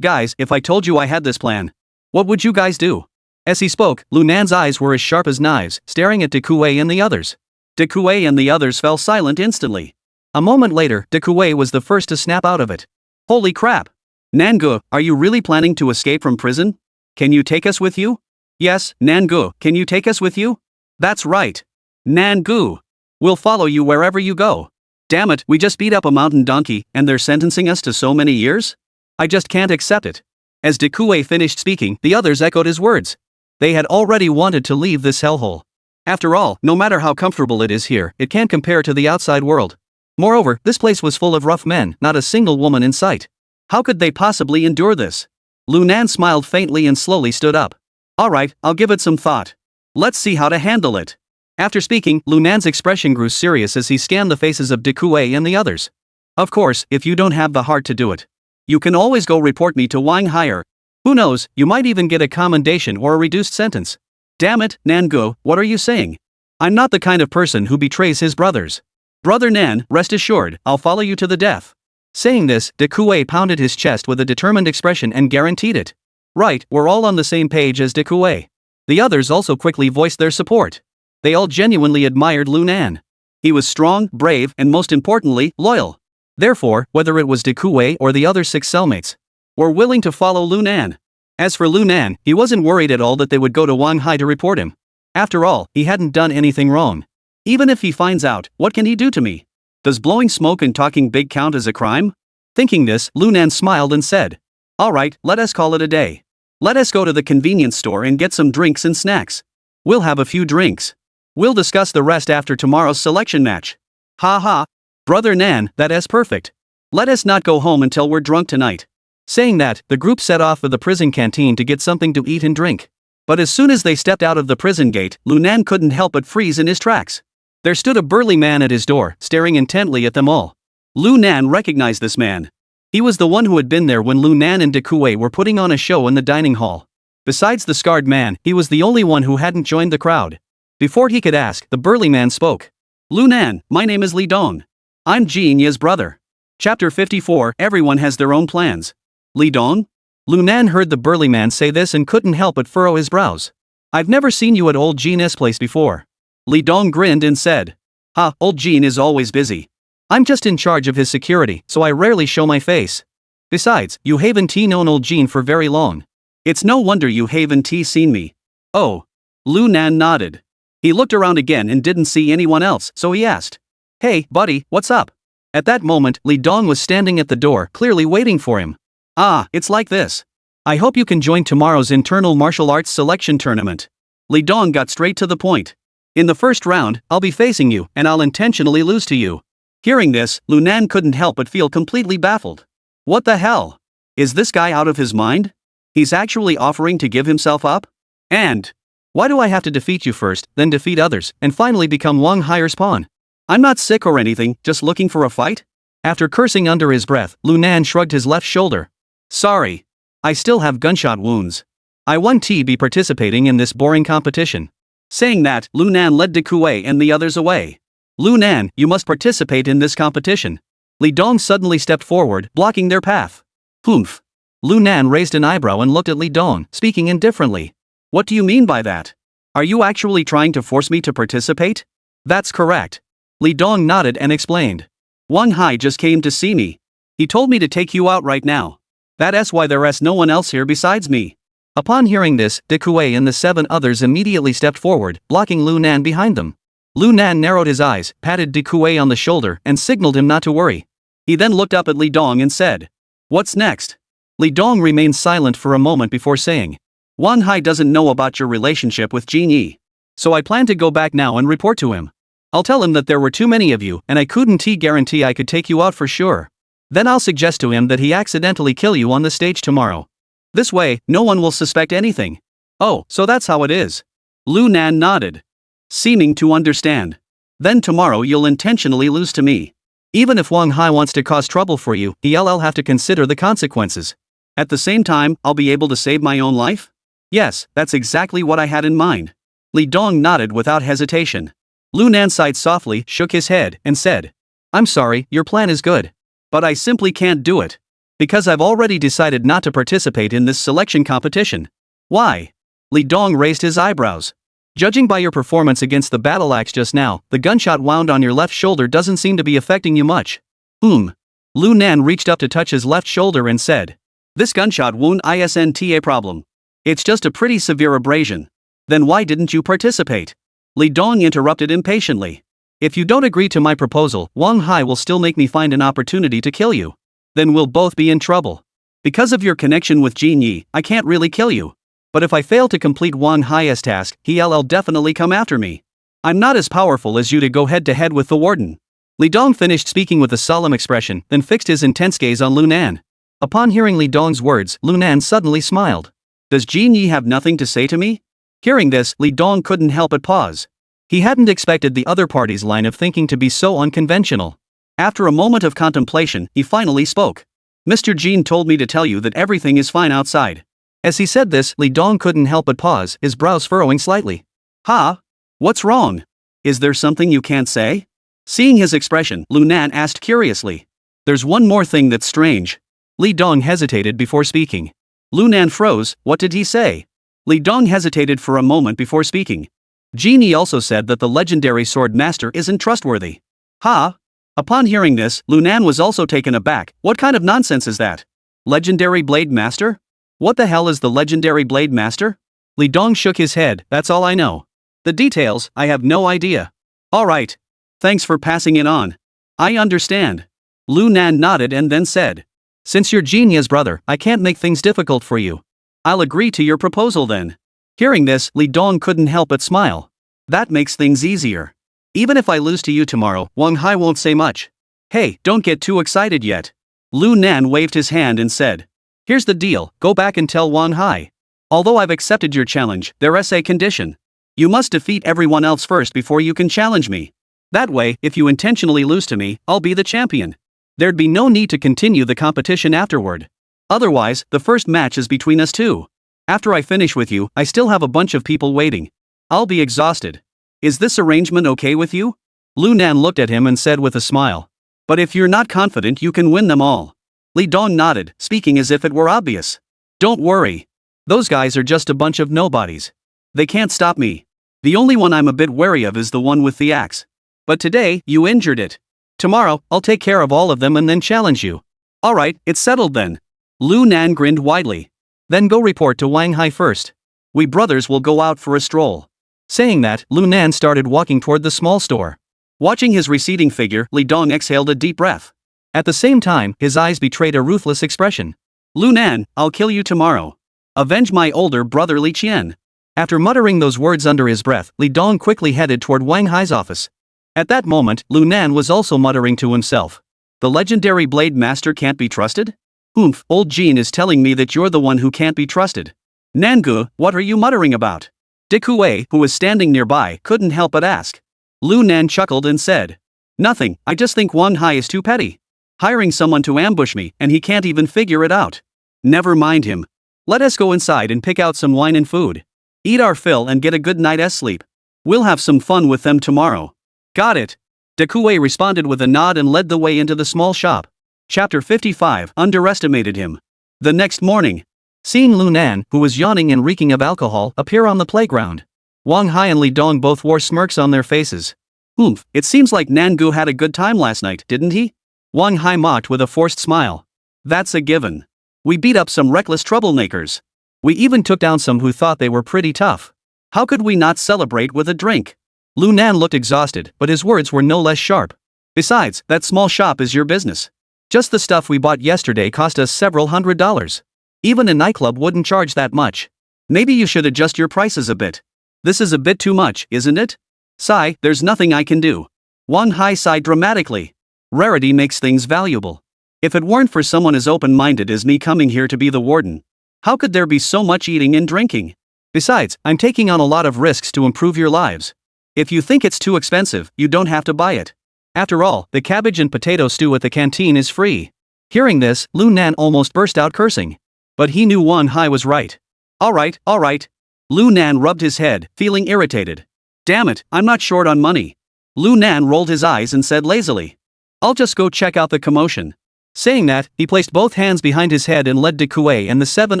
Guys, if I told you I had this plan, what would you guys do? As he spoke, Lunan's eyes were as sharp as knives, staring at De Kuei and the others. De Kuei and the others fell silent instantly. A moment later, De Kuei was the first to snap out of it. Holy crap! Nangu, are you really planning to escape from prison? Can you take us with you? Yes, Nangu, can you take us with you? That's right. Nangu. We'll follow you wherever you go. Damn it, we just beat up a mountain donkey, and they're sentencing us to so many years? I just can't accept it. As De Kuei finished speaking, the others echoed his words. They had already wanted to leave this hellhole. After all, no matter how comfortable it is here, it can't compare to the outside world. Moreover, this place was full of rough men, not a single woman in sight. How could they possibly endure this? Lunan smiled faintly and slowly stood up. Alright, I'll give it some thought. Let's see how to handle it. After speaking, Lunan's expression grew serious as he scanned the faces of De Kuei and the others. Of course, if you don't have the heart to do it, you can always go report me to Wang Hai. Who knows, you might even get a commendation or a reduced sentence. Damn it, Nangu, what are you saying? I'm not the kind of person who betrays his brothers. Brother Nan, rest assured, I'll follow you to the death. Saying this, De Kuei pounded his chest with a determined expression and guaranteed it. Right, we're all on the same page as De Kuei. The others also quickly voiced their support. They all genuinely admired Lunan. He was strong, brave, and most importantly, loyal. Therefore, whether it was De Kuei or the other 6 cellmates, were willing to follow Lunan. As for Lu Nan, he wasn't worried at all that they would go to Wang Hai to report him. After all, he hadn't done anything wrong. Even if he finds out, what can he do to me? Does blowing smoke and talking big count as a crime? Thinking this, Lu Nan smiled and said, "Alright, let us call it a day. Let us go to the convenience store and get some drinks and snacks. We'll have a few drinks. We'll discuss the rest after tomorrow's selection match." "Ha ha. Brother Nan, that is perfect. Let us not go home until we're drunk tonight." Saying that, the group set off for the prison canteen to get something to eat and drink. But as soon as they stepped out of the prison gate, Lu Nan couldn't help but freeze in his tracks. There stood a burly man at his door, staring intently at them all. Lu Nan recognized this man. He was the one who had been there when Lu Nan and De Kuei were putting on a show in the dining hall. Besides the scarred man, he was the only one who hadn't joined the crowd. Before he could ask, the burly man spoke. "Lu Nan, my name is Li Dong. I'm Jin Ye's brother." Chapter 54, Everyone has their own plans. Li Dong? Lu Nan heard the burly man say this and couldn't help but furrow his brows. "I've never seen you at old Jin's place before." Li Dong grinned and said, "Ha, old Jin is always busy. I'm just in charge of his security, so I rarely show my face. Besides, you haven't known old Jin for very long. It's no wonder you haven't seen me." "Oh." Lu Nan nodded. He looked around again and didn't see anyone else, so he asked, "Hey, buddy, what's up?" At that moment, Li Dong was standing at the door, clearly waiting for him. "Ah, it's like this. I hope you can join tomorrow's internal martial arts selection tournament." Li Dong got straight to the point. "In the first round, I'll be facing you, and I'll intentionally lose to you." Hearing this, Lu Nan couldn't help but feel completely baffled. What the hell? Is this guy out of his mind? He's actually offering to give himself up? And why do I have to defeat you first, then defeat others, and finally become Wang Hai's pawn? I'm not sick or anything, just looking for a fight? After cursing under his breath, Lu Nan shrugged his left shoulder. "Sorry. I still have gunshot wounds. I won't be participating in this boring competition." Saying that, Lu Nan led De Kuei and the others away. "Lu Nan, you must participate in this competition." Li Dong suddenly stepped forward, blocking their path. "Humph." Lu Nan raised an eyebrow and looked at Li Dong, speaking indifferently. "What do you mean by that? Are you actually trying to force me to participate?" "That's correct." Li Dong nodded and explained. "Wang Hai just came to see me. He told me to take you out right now. That's why there's no one else here besides me." Upon hearing this, De Kuei and the 7 others immediately stepped forward, blocking Lu Nan behind them. Lu Nan narrowed his eyes, patted De Kuei on the shoulder, and signaled him not to worry. He then looked up at Li Dong and said, "What's next?" Li Dong remained silent for a moment before saying, "Wang Hai doesn't know about your relationship with Jin Yi. So I plan to go back now and report to him. I'll tell him that there were too many of you, and I couldn't guarantee I could take you out for sure. Then I'll suggest to him that he accidentally kill you on the stage tomorrow. This way, no one will suspect anything." "Oh, so that's how it is." Lu Nan nodded, seeming to understand. "Then tomorrow you'll intentionally lose to me. Even if Wang Hai wants to cause trouble for you, he'll have to consider the consequences. At the same time, I'll be able to save my own life?" "Yes, that's exactly what I had in mind." Li Dong nodded without hesitation. Lu Nan sighed softly, shook his head, and said, "I'm sorry, your plan is good. But I simply can't do it. Because I've already decided not to participate in this selection competition." "Why?" Li Dong raised his eyebrows. "Judging by your performance against the battle axe just now, the gunshot wound on your left shoulder doesn't seem to be affecting you much." Lu Nan reached up to touch his left shoulder and said, "This gunshot wound isn't a problem. It's just a pretty severe abrasion." "Then why didn't you participate?" Li Dong interrupted impatiently. "If you don't agree to my proposal, Wang Hai will still make me find an opportunity to kill you. Then we'll both be in trouble. Because of your connection with Jin Yi, I can't really kill you. But if I fail to complete Wang Hai's task, he'll definitely come after me. I'm not as powerful as you to go head-to-head with the warden." Li Dong finished speaking with a solemn expression, then fixed his intense gaze on Lu Nan. Upon hearing Li Dong's words, Lu Nan suddenly smiled. "Does Jin Yi have nothing to say to me?" Hearing this, Li Dong couldn't help but pause. He hadn't expected the other party's line of thinking to be so unconventional. After a moment of contemplation, he finally spoke. "Mr. Jin told me to tell you that everything is fine outside." As he said this, Li Dong couldn't help but pause, his brows furrowing slightly. "Ha? What's wrong? Is there something you can't say?" Seeing his expression, Lu Nan asked curiously. "There's one more thing that's strange." Li Dong hesitated before speaking. Lu Nan froze. What did he say? Li Dong hesitated for a moment before speaking. Jin Yi also said that the legendary sword master isn't trustworthy. "Ha?" Upon hearing this, Lu Nan was also taken aback. What kind of nonsense is that? Legendary blade master? What the hell is the legendary Blade Master? Li Dong shook his head, that's all I know. The details, I have no idea. Alright. Thanks for passing it on. I understand. Lu Nan nodded and then said. Since you're Jinya's brother, I can't make things difficult for you. I'll agree to your proposal then. Hearing this, Li Dong couldn't help but smile. That makes things easier. Even if I lose to you tomorrow, Wang Hai won't say much. Hey, don't get too excited yet. Lu Nan waved his hand and said. Here's the deal, go back and tell Wang Hai. Although I've accepted your challenge, there's a condition. You must defeat everyone else first before you can challenge me. That way, if you intentionally lose to me, I'll be the champion. There'd be no need to continue the competition afterward. Otherwise, the first match is between us two. After I finish with you, I still have a bunch of people waiting. I'll be exhausted. Is this arrangement okay with you? Lu Nan looked at him and said with a smile. But if you're not confident you can win them all. Li Dong nodded, speaking as if it were obvious. Don't worry. Those guys are just a bunch of nobodies. They can't stop me. The only one I'm a bit wary of is the one with the axe. But today, you injured it. Tomorrow, I'll take care of all of them and then challenge you. Alright, it's settled then. Lu Nan grinned widely. Then go report to Wang Hai first. We brothers will go out for a stroll. Saying that, Lu Nan started walking toward the small store. Watching his receding figure, Li Dong exhaled a deep breath. At the same time, his eyes betrayed a ruthless expression. Lu Nan, I'll kill you tomorrow. Avenge my older brother Li Qian. After muttering those words under his breath, Li Dong quickly headed toward Wang Hai's office. At that moment, Lu Nan was also muttering to himself. The legendary Blade Master can't be trusted? Oomph, old Jean is telling me that you're the one who can't be trusted. Nangu, what are you muttering about? Dikue, who was standing nearby, couldn't help but ask. Lu Nan chuckled and said. Nothing, I just think Wang Hai is too petty. Hiring someone to ambush me, and he can't even figure it out. Never mind him. Let us go inside and pick out some wine and food. Eat our fill and get a good night's sleep. We'll have some fun with them tomorrow. Got it. Dikue responded with a nod and led the way into the small shop. Chapter 55 Underestimated him. The next morning. Seeing Lu Nan, who was yawning and reeking of alcohol, appear on the playground. Wang Hai and Li Dong both wore smirks on their faces. Oomph, it seems like Nangu had a good time last night, didn't he? Wang Hai mocked with a forced smile. That's a given. We beat up some reckless troublemakers. We even took down some who thought they were pretty tough. How could we not celebrate with a drink? Lu Nan looked exhausted, but his words were no less sharp. Besides, that small shop is your business. Just the stuff we bought yesterday cost us several $100s. Even a nightclub wouldn't charge that much. Maybe you should adjust your prices a bit. This is a bit too much, isn't it? Sigh, there's nothing I can do. Wang Hai sighed dramatically. Rarity makes things valuable. If it weren't for someone as open-minded as me coming here to be the warden, how could there be so much eating and drinking? Besides, I'm taking on a lot of risks to improve your lives. If you think it's too expensive, you don't have to buy it. After all, the cabbage and potato stew at the canteen is free. Hearing this, Lu Nan almost burst out cursing. But he knew Wang Hai was right. Alright. Lu Nan rubbed his head, feeling irritated. Damn it, I'm not short on money. Lu Nan rolled his eyes and said lazily. I'll just go check out the commotion. Saying that, he placed both hands behind his head and led Dikue and the 7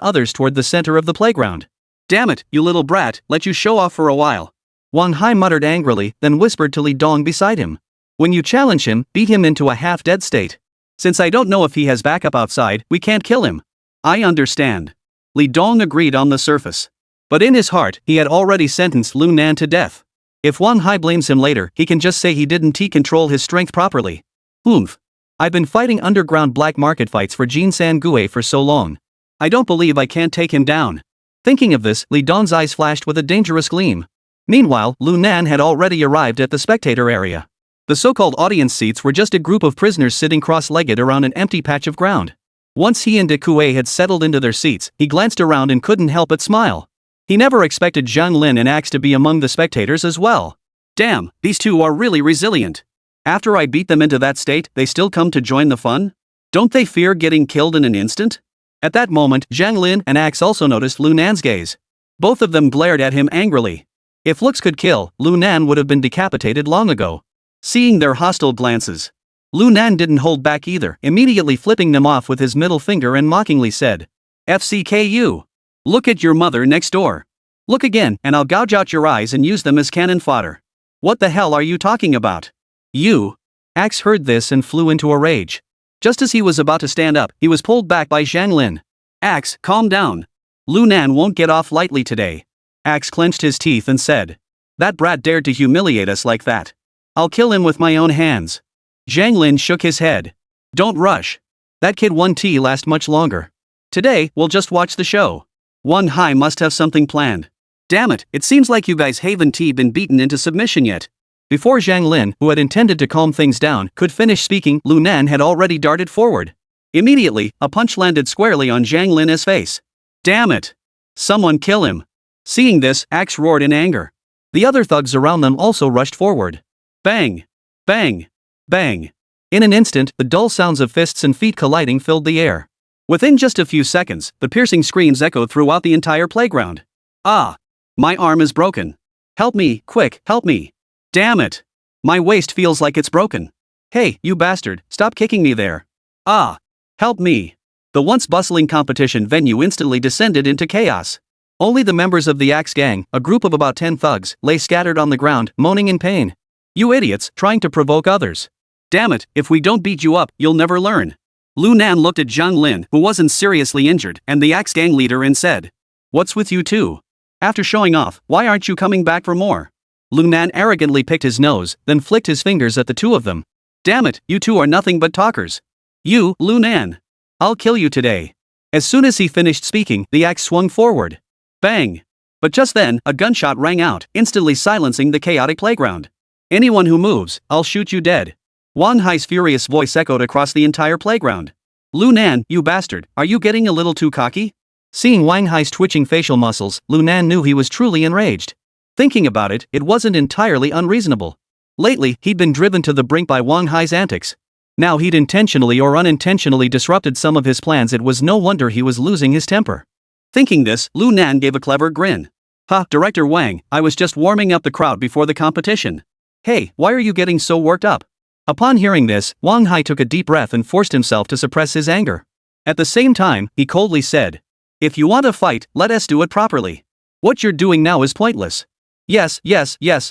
others toward the center of the playground. Damn it, you little brat, let you show off for a while. Wang Hai muttered angrily, then whispered to Li Dong beside him. When you challenge him, beat him into a half-dead state. Since I don't know if he has backup outside, we can't kill him. I understand. Li Dong agreed on the surface. But in his heart, he had already sentenced Lu Nan to death. If Wang Hai blames him later, he can just say he didn't control his strength properly. Oomph. I've been fighting underground black market fights for Jin San-gue for so long. I don't believe I can't take him down. Thinking of this, Li Dong's eyes flashed with a dangerous gleam. Meanwhile, Lu Nan had already arrived at the spectator area. The so-called audience seats were just a group of prisoners sitting cross-legged around an empty patch of ground. Once he and Dikue had settled into their seats, he glanced around and couldn't help but smile. He never expected Zhang Lin and Axe to be among the spectators as well. Damn, these two are really resilient. After I beat them into that state, they still come to join the fun? Don't they fear getting killed in an instant? At that moment, Zhang Lin and Axe also noticed Lu Nan's gaze. Both of them glared at him angrily. If looks could kill, Lu Nan would have been decapitated long ago. Seeing their hostile glances, Lu Nan didn't hold back either, immediately flipping them off with his middle finger and mockingly said, FCKU. Look at your mother next door. Look again, and I'll gouge out your eyes and use them as cannon fodder. What the hell are you talking about? You. Axe heard this and flew into a rage. Just as he was about to stand up, he was pulled back by Zhang Lin. Axe, calm down. Lu Nan won't get off lightly today. Axe clenched his teeth and said. That brat dared to humiliate us like that. I'll kill him with my own hands. Zhang Lin shook his head. Don't rush. That kid won't last much longer. Today, we'll just watch the show. Wan Hai must have something planned. Damn it, it seems like you guys haven't been beaten into submission yet. Before Zhang Lin, who had intended to calm things down, could finish speaking, Lu Nan had already darted forward. Immediately, a punch landed squarely on Zhang Lin's face. Damn it! Someone kill him! Seeing this, Axe roared in anger. The other thugs around them also rushed forward. Bang! Bang! Bang! In an instant, the dull sounds of fists and feet colliding filled the air. Within just a few seconds, the piercing screams echoed throughout the entire playground. Ah! My arm is broken. Help me, quick, help me. Damn it! My waist feels like it's broken. Hey, you bastard, stop kicking me there. Ah! Help me! The once bustling competition venue instantly descended into chaos. Only the members of the Axe Gang, a group of about 10 thugs, lay scattered on the ground, moaning in pain. You idiots, trying to provoke others. Damn it, if we don't beat you up, you'll never learn. Lu Nan looked at Zhang Lin, who wasn't seriously injured, and the Axe Gang leader and said. What's with you two? After showing off, why aren't you coming back for more? Lu Nan arrogantly picked his nose, then flicked his fingers at the two of them. Damn it, you two are nothing but talkers. You, Lu Nan. I'll kill you today. As soon as he finished speaking, the axe swung forward. Bang! But just then, a gunshot rang out, instantly silencing the chaotic playground. Anyone who moves, I'll shoot you dead. Wan Hai's furious voice echoed across the entire playground. Lu Nan, you bastard, are you getting a little too cocky? Seeing Wang Hai's twitching facial muscles, Lu Nan knew he was truly enraged. Thinking about it, it wasn't entirely unreasonable. Lately, he'd been driven to the brink by Wang Hai's antics. Now he'd intentionally or unintentionally disrupted some of his plans. It was no wonder he was losing his temper. Thinking this, Lu Nan gave a clever grin. Ha, Director Wang, I was just warming up the crowd before the competition. Hey, why are you getting so worked up? Upon hearing this, Wang Hai took a deep breath and forced himself to suppress his anger. At the same time, he coldly said. If you want to fight, let us do it properly. What you're doing now is pointless. Yes,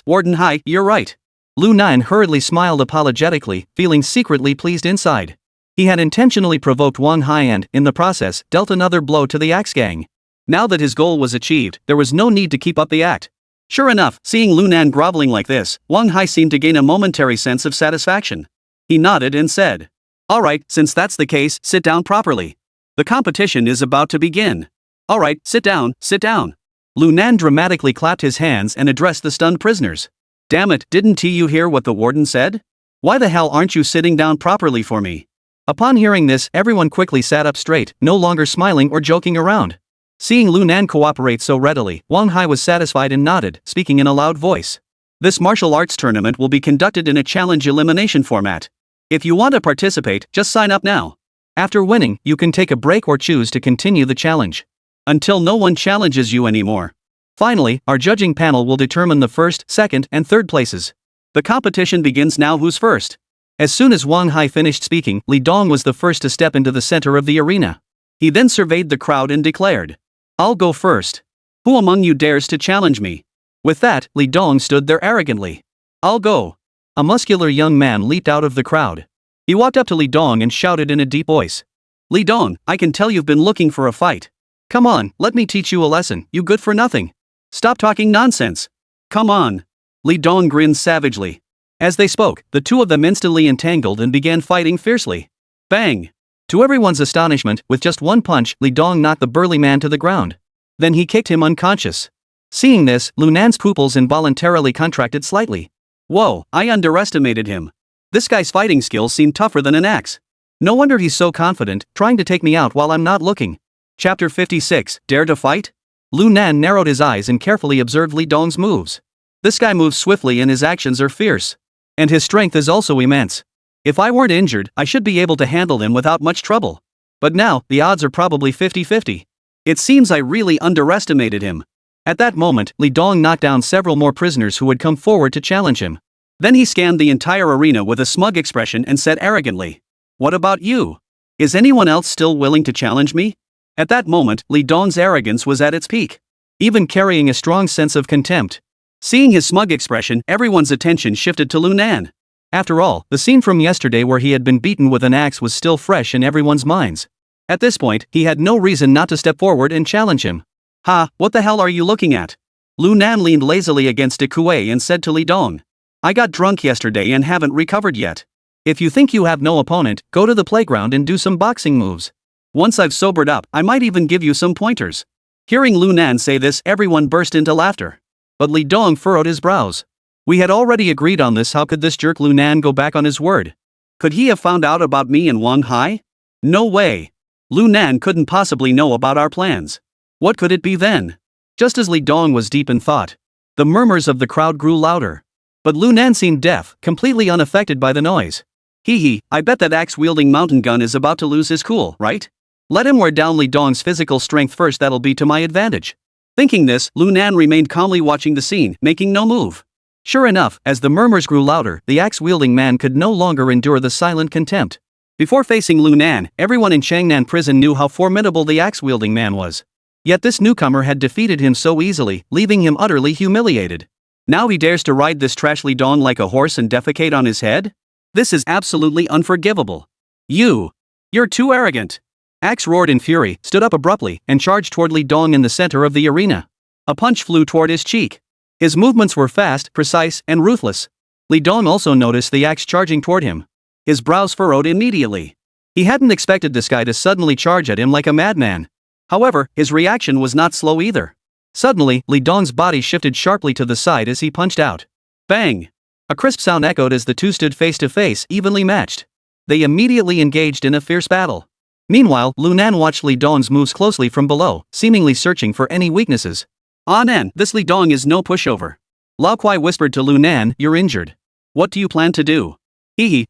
Warden Hai, you're right. Lu Nan hurriedly smiled apologetically, feeling secretly pleased inside. He had intentionally provoked Wang Hai and, in the process, dealt another blow to the Axe Gang. Now that his goal was achieved, there was no need to keep up the act. Sure enough, seeing Lu Nan groveling like this, Wang Hai seemed to gain a momentary sense of satisfaction. He nodded and said. Alright, since that's the case, sit down properly. The competition is about to begin. Alright, sit down, sit down. Lu Nan dramatically clapped his hands and addressed the stunned prisoners. Damn it, didn't you hear what the warden said? Why the hell aren't you sitting down properly for me? Upon hearing this, everyone quickly sat up straight, no longer smiling or joking around. Seeing Lu Nan cooperate so readily, Wang Hai was satisfied and nodded, speaking in a loud voice. This martial arts tournament will be conducted in a challenge elimination format. If you want to participate, just sign up now. After winning, you can take a break or choose to continue the challenge. Until no one challenges you anymore. Finally, our judging panel will determine the first, second, and third places. The competition begins now. Who's first? As soon as Wang Hai finished speaking, Li Dong was the first to step into the center of the arena. He then surveyed the crowd and declared. I'll go first. Who among you dares to challenge me? With that, Li Dong stood there arrogantly. I'll go. A muscular young man leaped out of the crowd. He walked up to Li Dong and shouted in a deep voice. Li Dong, I can tell you've been looking for a fight. Come on, let me teach you a lesson, you good for nothing. Stop talking nonsense. Come on. Li Dong grinned savagely. As they spoke, the two of them instantly entangled and began fighting fiercely. Bang! To everyone's astonishment, with just one punch, Li Dong knocked the burly man to the ground. Then he kicked him unconscious. Seeing this, Lu Nan's pupils involuntarily contracted slightly. Whoa, I underestimated him. This guy's fighting skills seem tougher than an axe. No wonder he's so confident, trying to take me out while I'm not looking. Chapter 56, Dare to Fight? Lu Nan narrowed his eyes and carefully observed Li Dong's moves. This guy moves swiftly and his actions are fierce. And his strength is also immense. If I weren't injured, I should be able to handle him without much trouble. But now, the odds are probably 50-50. It seems I really underestimated him. At that moment, Li Dong knocked down several more prisoners who had come forward to challenge him. Then he scanned the entire arena with a smug expression and said arrogantly, What about you? Is anyone else still willing to challenge me? At that moment, Li Dong's arrogance was at its peak, even carrying a strong sense of contempt. Seeing his smug expression, everyone's attention shifted to Lu Nan. After all, the scene from yesterday where he had been beaten with an axe was still fresh in everyone's minds. At this point, he had no reason not to step forward and challenge him. Ha, what the hell are you looking at? Lu Nan leaned lazily against De Kuei and said to Li Dong. I got drunk yesterday and haven't recovered yet. If you think you have no opponent, go to the playground and do some boxing moves. Once I've sobered up, I might even give you some pointers. Hearing Lu Nan say this, everyone burst into laughter. But Li Dong furrowed his brows. We had already agreed on this, how could this jerk Lu Nan go back on his word? Could he have found out about me and Wang Hai? No way. Lu Nan couldn't possibly know about our plans. What could it be then? Just as Li Dong was deep in thought, the murmurs of the crowd grew louder. But Lu Nan seemed deaf, completely unaffected by the noise. Hee, I bet that axe-wielding mountain gun is about to lose his cool, right? Let him wear down Li Dong's physical strength first, that'll be to my advantage. Thinking this, Lu Nan remained calmly watching the scene, making no move. Sure enough, as the murmurs grew louder, the axe-wielding man could no longer endure the silent contempt. Before facing Lu Nan, everyone in Changnan prison knew how formidable the axe-wielding man was. Yet this newcomer had defeated him so easily, leaving him utterly humiliated. Now he dares to ride this trash Li Dong like a horse and defecate on his head? This is absolutely unforgivable. You're too arrogant. Axe roared in fury, stood up abruptly, and charged toward Li Dong in the center of the arena. A punch flew toward his cheek. His movements were fast, precise, and ruthless. Li Dong also noticed the axe charging toward him. His brows furrowed immediately. He hadn't expected this guy to suddenly charge at him like a madman. However, his reaction was not slow either. Suddenly, Li Dong's body shifted sharply to the side as he punched out. Bang! A crisp sound echoed as the two stood face to face, evenly matched. They immediately engaged in a fierce battle. Meanwhile, Lu Nan watched Li Dong's moves closely from below, seemingly searching for any weaknesses. Ah Nan, this Li Dong is no pushover. Lao Kuai whispered to Lu Nan, you're injured. What do you plan to do?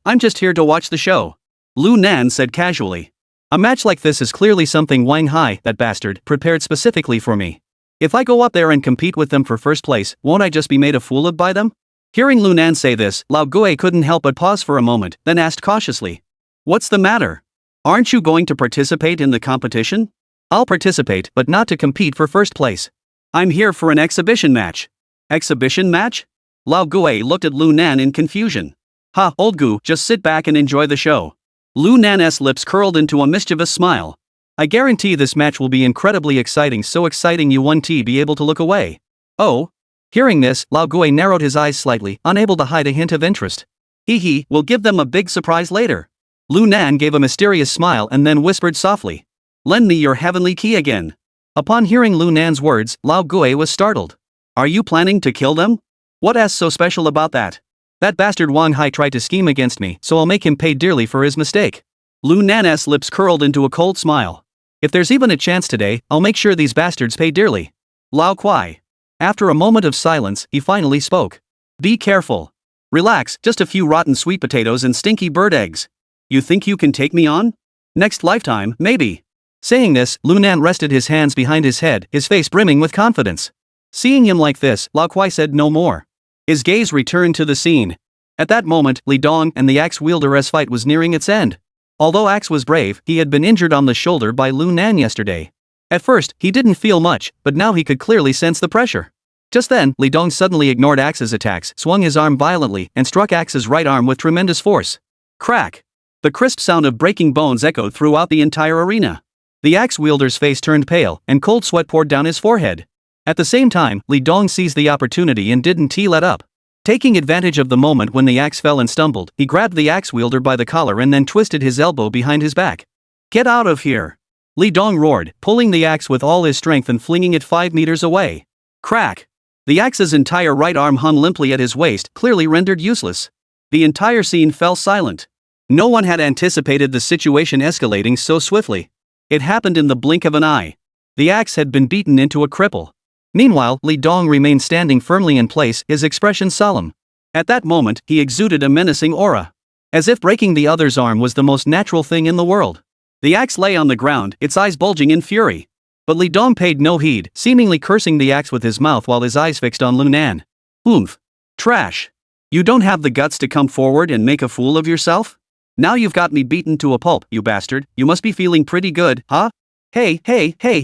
I'm just here to watch the show. Lu Nan said casually. A match like this is clearly something Wang Hai, that bastard, prepared specifically for me. If I go up there and compete with them for first place, won't I just be made a fool of by them? Hearing Lu Nan say this, Lao Gui couldn't help but pause for a moment, then asked cautiously. What's the matter? Aren't you going to participate in the competition? I'll participate, but not to compete for first place. I'm here for an exhibition match. Exhibition match? Lao Gui looked at Lu Nan in confusion. Ha, old Gu, just sit back and enjoy the show. Lu Nan's lips curled into a mischievous smile. I guarantee this match will be incredibly exciting, so exciting you won't be able to look away. Oh? Hearing this, Lao Gui narrowed his eyes slightly, unable to hide a hint of interest. We'll give them a big surprise later. Lu Nan gave a mysterious smile and then whispered softly. Lend me your heavenly key again. Upon hearing Lu Nan's words, Lao Gui was startled. Are you planning to kill them? What's so special about that? That bastard Wang Hai tried to scheme against me, so I'll make him pay dearly for his mistake. Lu Nan's lips curled into a cold smile. If there's even a chance today, I'll make sure these bastards pay dearly. Lao Kuai. After a moment of silence, he finally spoke. Be careful. Relax, just a few rotten sweet potatoes and stinky bird eggs. You think you can take me on? Next lifetime, maybe. Saying this, Lu Nan rested his hands behind his head, his face brimming with confidence. Seeing him like this, Lao Kuai said no more. His gaze returned to the scene. At that moment, Li Dong and the axe-wielder's fight was nearing its end. Although Axe was brave, he had been injured on the shoulder by Lu Nan yesterday. At first, he didn't feel much, but now he could clearly sense the pressure. Just then, Li Dong suddenly ignored Axe's attacks, swung his arm violently, and struck Axe's right arm with tremendous force. Crack! The crisp sound of breaking bones echoed throughout the entire arena. The axe-wielder's face turned pale, and cold sweat poured down his forehead. At the same time, Li Dong seized the opportunity and didn't let up. Taking advantage of the moment when the axe fell and stumbled, he grabbed the axe-wielder by the collar and then twisted his elbow behind his back. Get out of here! Li Dong roared, pulling the axe with all his strength and flinging it 5 meters away. Crack! The axe's entire right arm hung limply at his waist, clearly rendered useless. The entire scene fell silent. No one had anticipated the situation escalating so swiftly. It happened in the blink of an eye. The axe had been beaten into a cripple. Meanwhile, Li Dong remained standing firmly in place, his expression solemn. At that moment, he exuded a menacing aura. As if breaking the other's arm was the most natural thing in the world. The axe lay on the ground, its eyes bulging in fury. But Li Dong paid no heed, seemingly cursing the axe with his mouth while his eyes fixed on Lu Nan. Oomph. Trash. You don't have the guts to come forward and make a fool of yourself? Now you've got me beaten to a pulp, you bastard. You must be feeling pretty good, huh? Hey,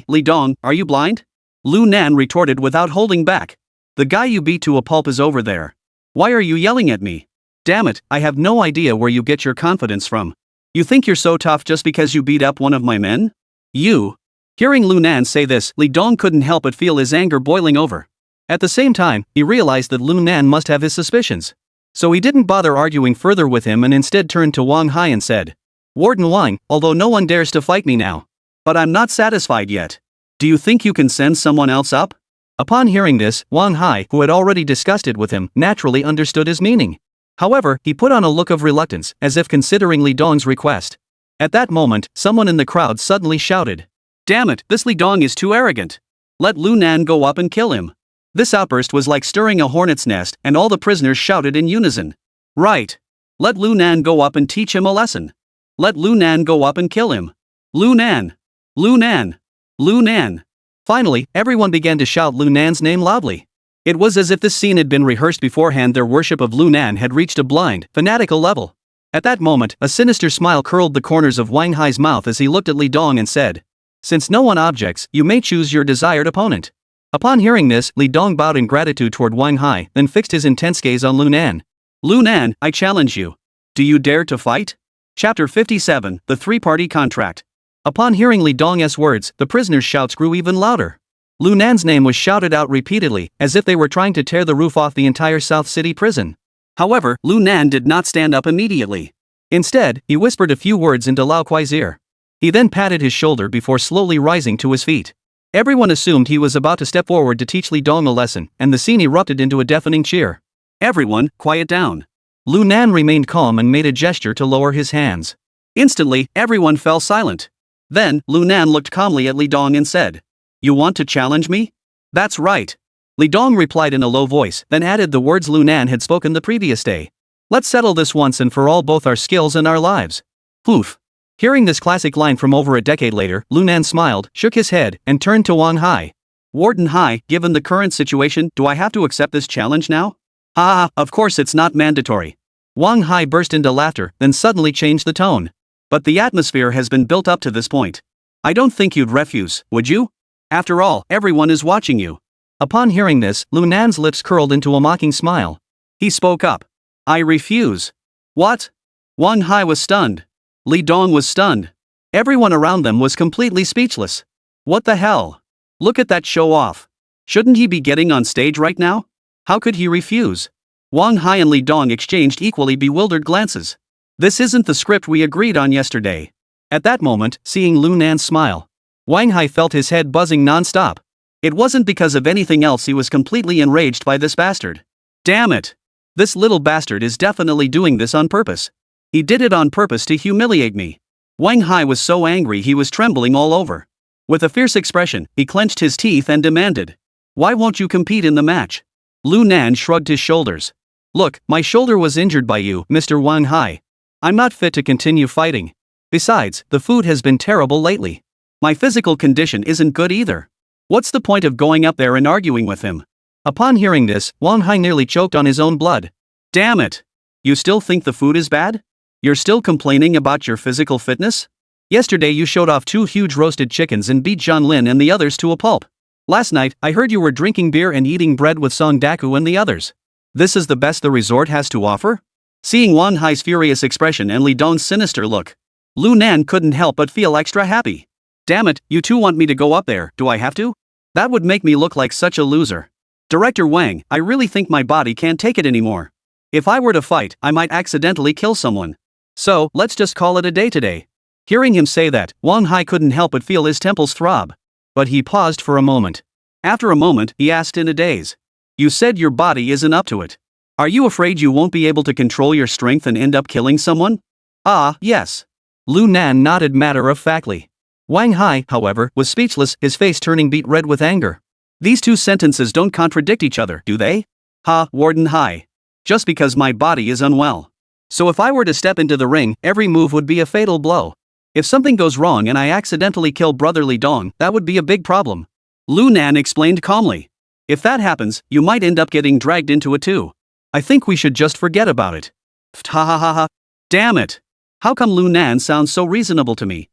Li Dong, are you blind? Lu Nan retorted without holding back. The guy you beat to a pulp is over there. Why are you yelling at me? Damn it, I have no idea where you get your confidence from. You think you're so tough just because you beat up one of my men? You. Hearing Lu Nan say this, Li Dong couldn't help but feel his anger boiling over. At the same time, he realized that Lu Nan must have his suspicions. So he didn't bother arguing further with him and instead turned to Wang Hai and said, Warden Wang, although no one dares to fight me now. But I'm not satisfied yet. Do you think you can send someone else up? Upon hearing this, Wang Hai, who had already discussed it with him, naturally understood his meaning. However, he put on a look of reluctance, as if considering Li Dong's request. At that moment, someone in the crowd suddenly shouted, Damn it, this Li Dong is too arrogant. Let Lu Nan go up and kill him. This outburst was like stirring a hornet's nest, and all the prisoners shouted in unison. Right. Let Lu Nan go up and teach him a lesson. Let Lu Nan go up and kill him. Lu Nan. Lu Nan. Lu Nan. Finally, everyone began to shout Lu Nan's name loudly. It was as if this scene had been rehearsed beforehand. Their worship of Lu Nan had reached a blind, fanatical level. At that moment, a sinister smile curled the corners of Wang Hai's mouth as he looked at Li Dong and said, Since no one objects, you may choose your desired opponent. Upon hearing this, Li Dong bowed in gratitude toward Wang Hai, then fixed his intense gaze on Lu Nan. Lu Nan, I challenge you. Do you dare to fight? Chapter 57, The Three-Party Contract. Upon hearing Li Dong's words, the prisoners' shouts grew even louder. Lu Nan's name was shouted out repeatedly, as if they were trying to tear the roof off the entire South City prison. However, Lu Nan did not stand up immediately. Instead, he whispered a few words into Lao Kuai's ear. He then patted his shoulder before slowly rising to his feet. Everyone assumed he was about to step forward to teach Li Dong a lesson, and the scene erupted into a deafening cheer. Everyone, quiet down. Lu Nan remained calm and made a gesture to lower his hands. Instantly, everyone fell silent. Then, Lu Nan looked calmly at Li Dong and said, You want to challenge me? That's right. Li Dong replied in a low voice, then added the words Lu Nan had spoken the previous day. Let's settle this once and for all, both our skills and our lives. Poof. Hearing this classic line from over a decade later, Lu Nan smiled, shook his head, and turned to Wang Hai. Warden Hai, given the current situation, do I have to accept this challenge now? Of course it's not mandatory. Wang Hai burst into laughter, then suddenly changed the tone. But the atmosphere has been built up to this point. I don't think you'd refuse, would you? After all, everyone is watching you. Upon hearing this, Lu Nan's lips curled into a mocking smile. He spoke up. I refuse. What? Wang Hai was stunned. Li Dong was stunned. Everyone around them was completely speechless. What the hell? Look at that show off. Shouldn't he be getting on stage right now? How could he refuse? Wang Hai and Li Dong exchanged equally bewildered glances. This isn't the script we agreed on yesterday. At that moment, seeing Lu Nan's smile, Wang Hai felt his head buzzing non-stop. It wasn't because of anything else, he was completely enraged by this bastard. Damn it! This little bastard is definitely doing this on purpose. He did it on purpose to humiliate me. Wang Hai was so angry he was trembling all over. With a fierce expression, he clenched his teeth and demanded, Why won't you compete in the match? Lu Nan shrugged his shoulders. Look, my shoulder was injured by you, Mr. Wang Hai. I'm not fit to continue fighting. Besides, the food has been terrible lately. My physical condition isn't good either. What's the point of going up there and arguing with him? Upon hearing this, Wang Hai nearly choked on his own blood. Damn it! You still think the food is bad? You're still complaining about your physical fitness? Yesterday you showed off 2 huge roasted chickens and beat Zhan Lin and the others to a pulp. Last night, I heard you were drinking beer and eating bread with Song Daku and the others. This is the best the resort has to offer? Seeing Wang Hai's furious expression and Li Dong's sinister look, Lu Nan couldn't help but feel extra happy. Damn it, you two want me to go up there, do I have to? That would make me look like such a loser. Director Wang, I really think my body can't take it anymore. If I were to fight, I might accidentally kill someone. So, let's just call it a day today. Hearing him say that, Wang Hai couldn't help but feel his temples throb. But he paused for a moment. After a moment, he asked in a daze. You said your body isn't up to it. Are you afraid you won't be able to control your strength and end up killing someone? Yes. Lu Nan nodded matter-of-factly. Wang Hai, however, was speechless, his face turning beet red with anger. These two sentences don't contradict each other, do they? Warden Hai. Just because my body is unwell. So if I were to step into the ring, every move would be a fatal blow. If something goes wrong and I accidentally kill Brother Li Dong, that would be a big problem. Lu Nan explained calmly. If that happens, you might end up getting dragged into it too. I think we should just forget about it. Damn it. How come Lu Nan sounds so reasonable to me?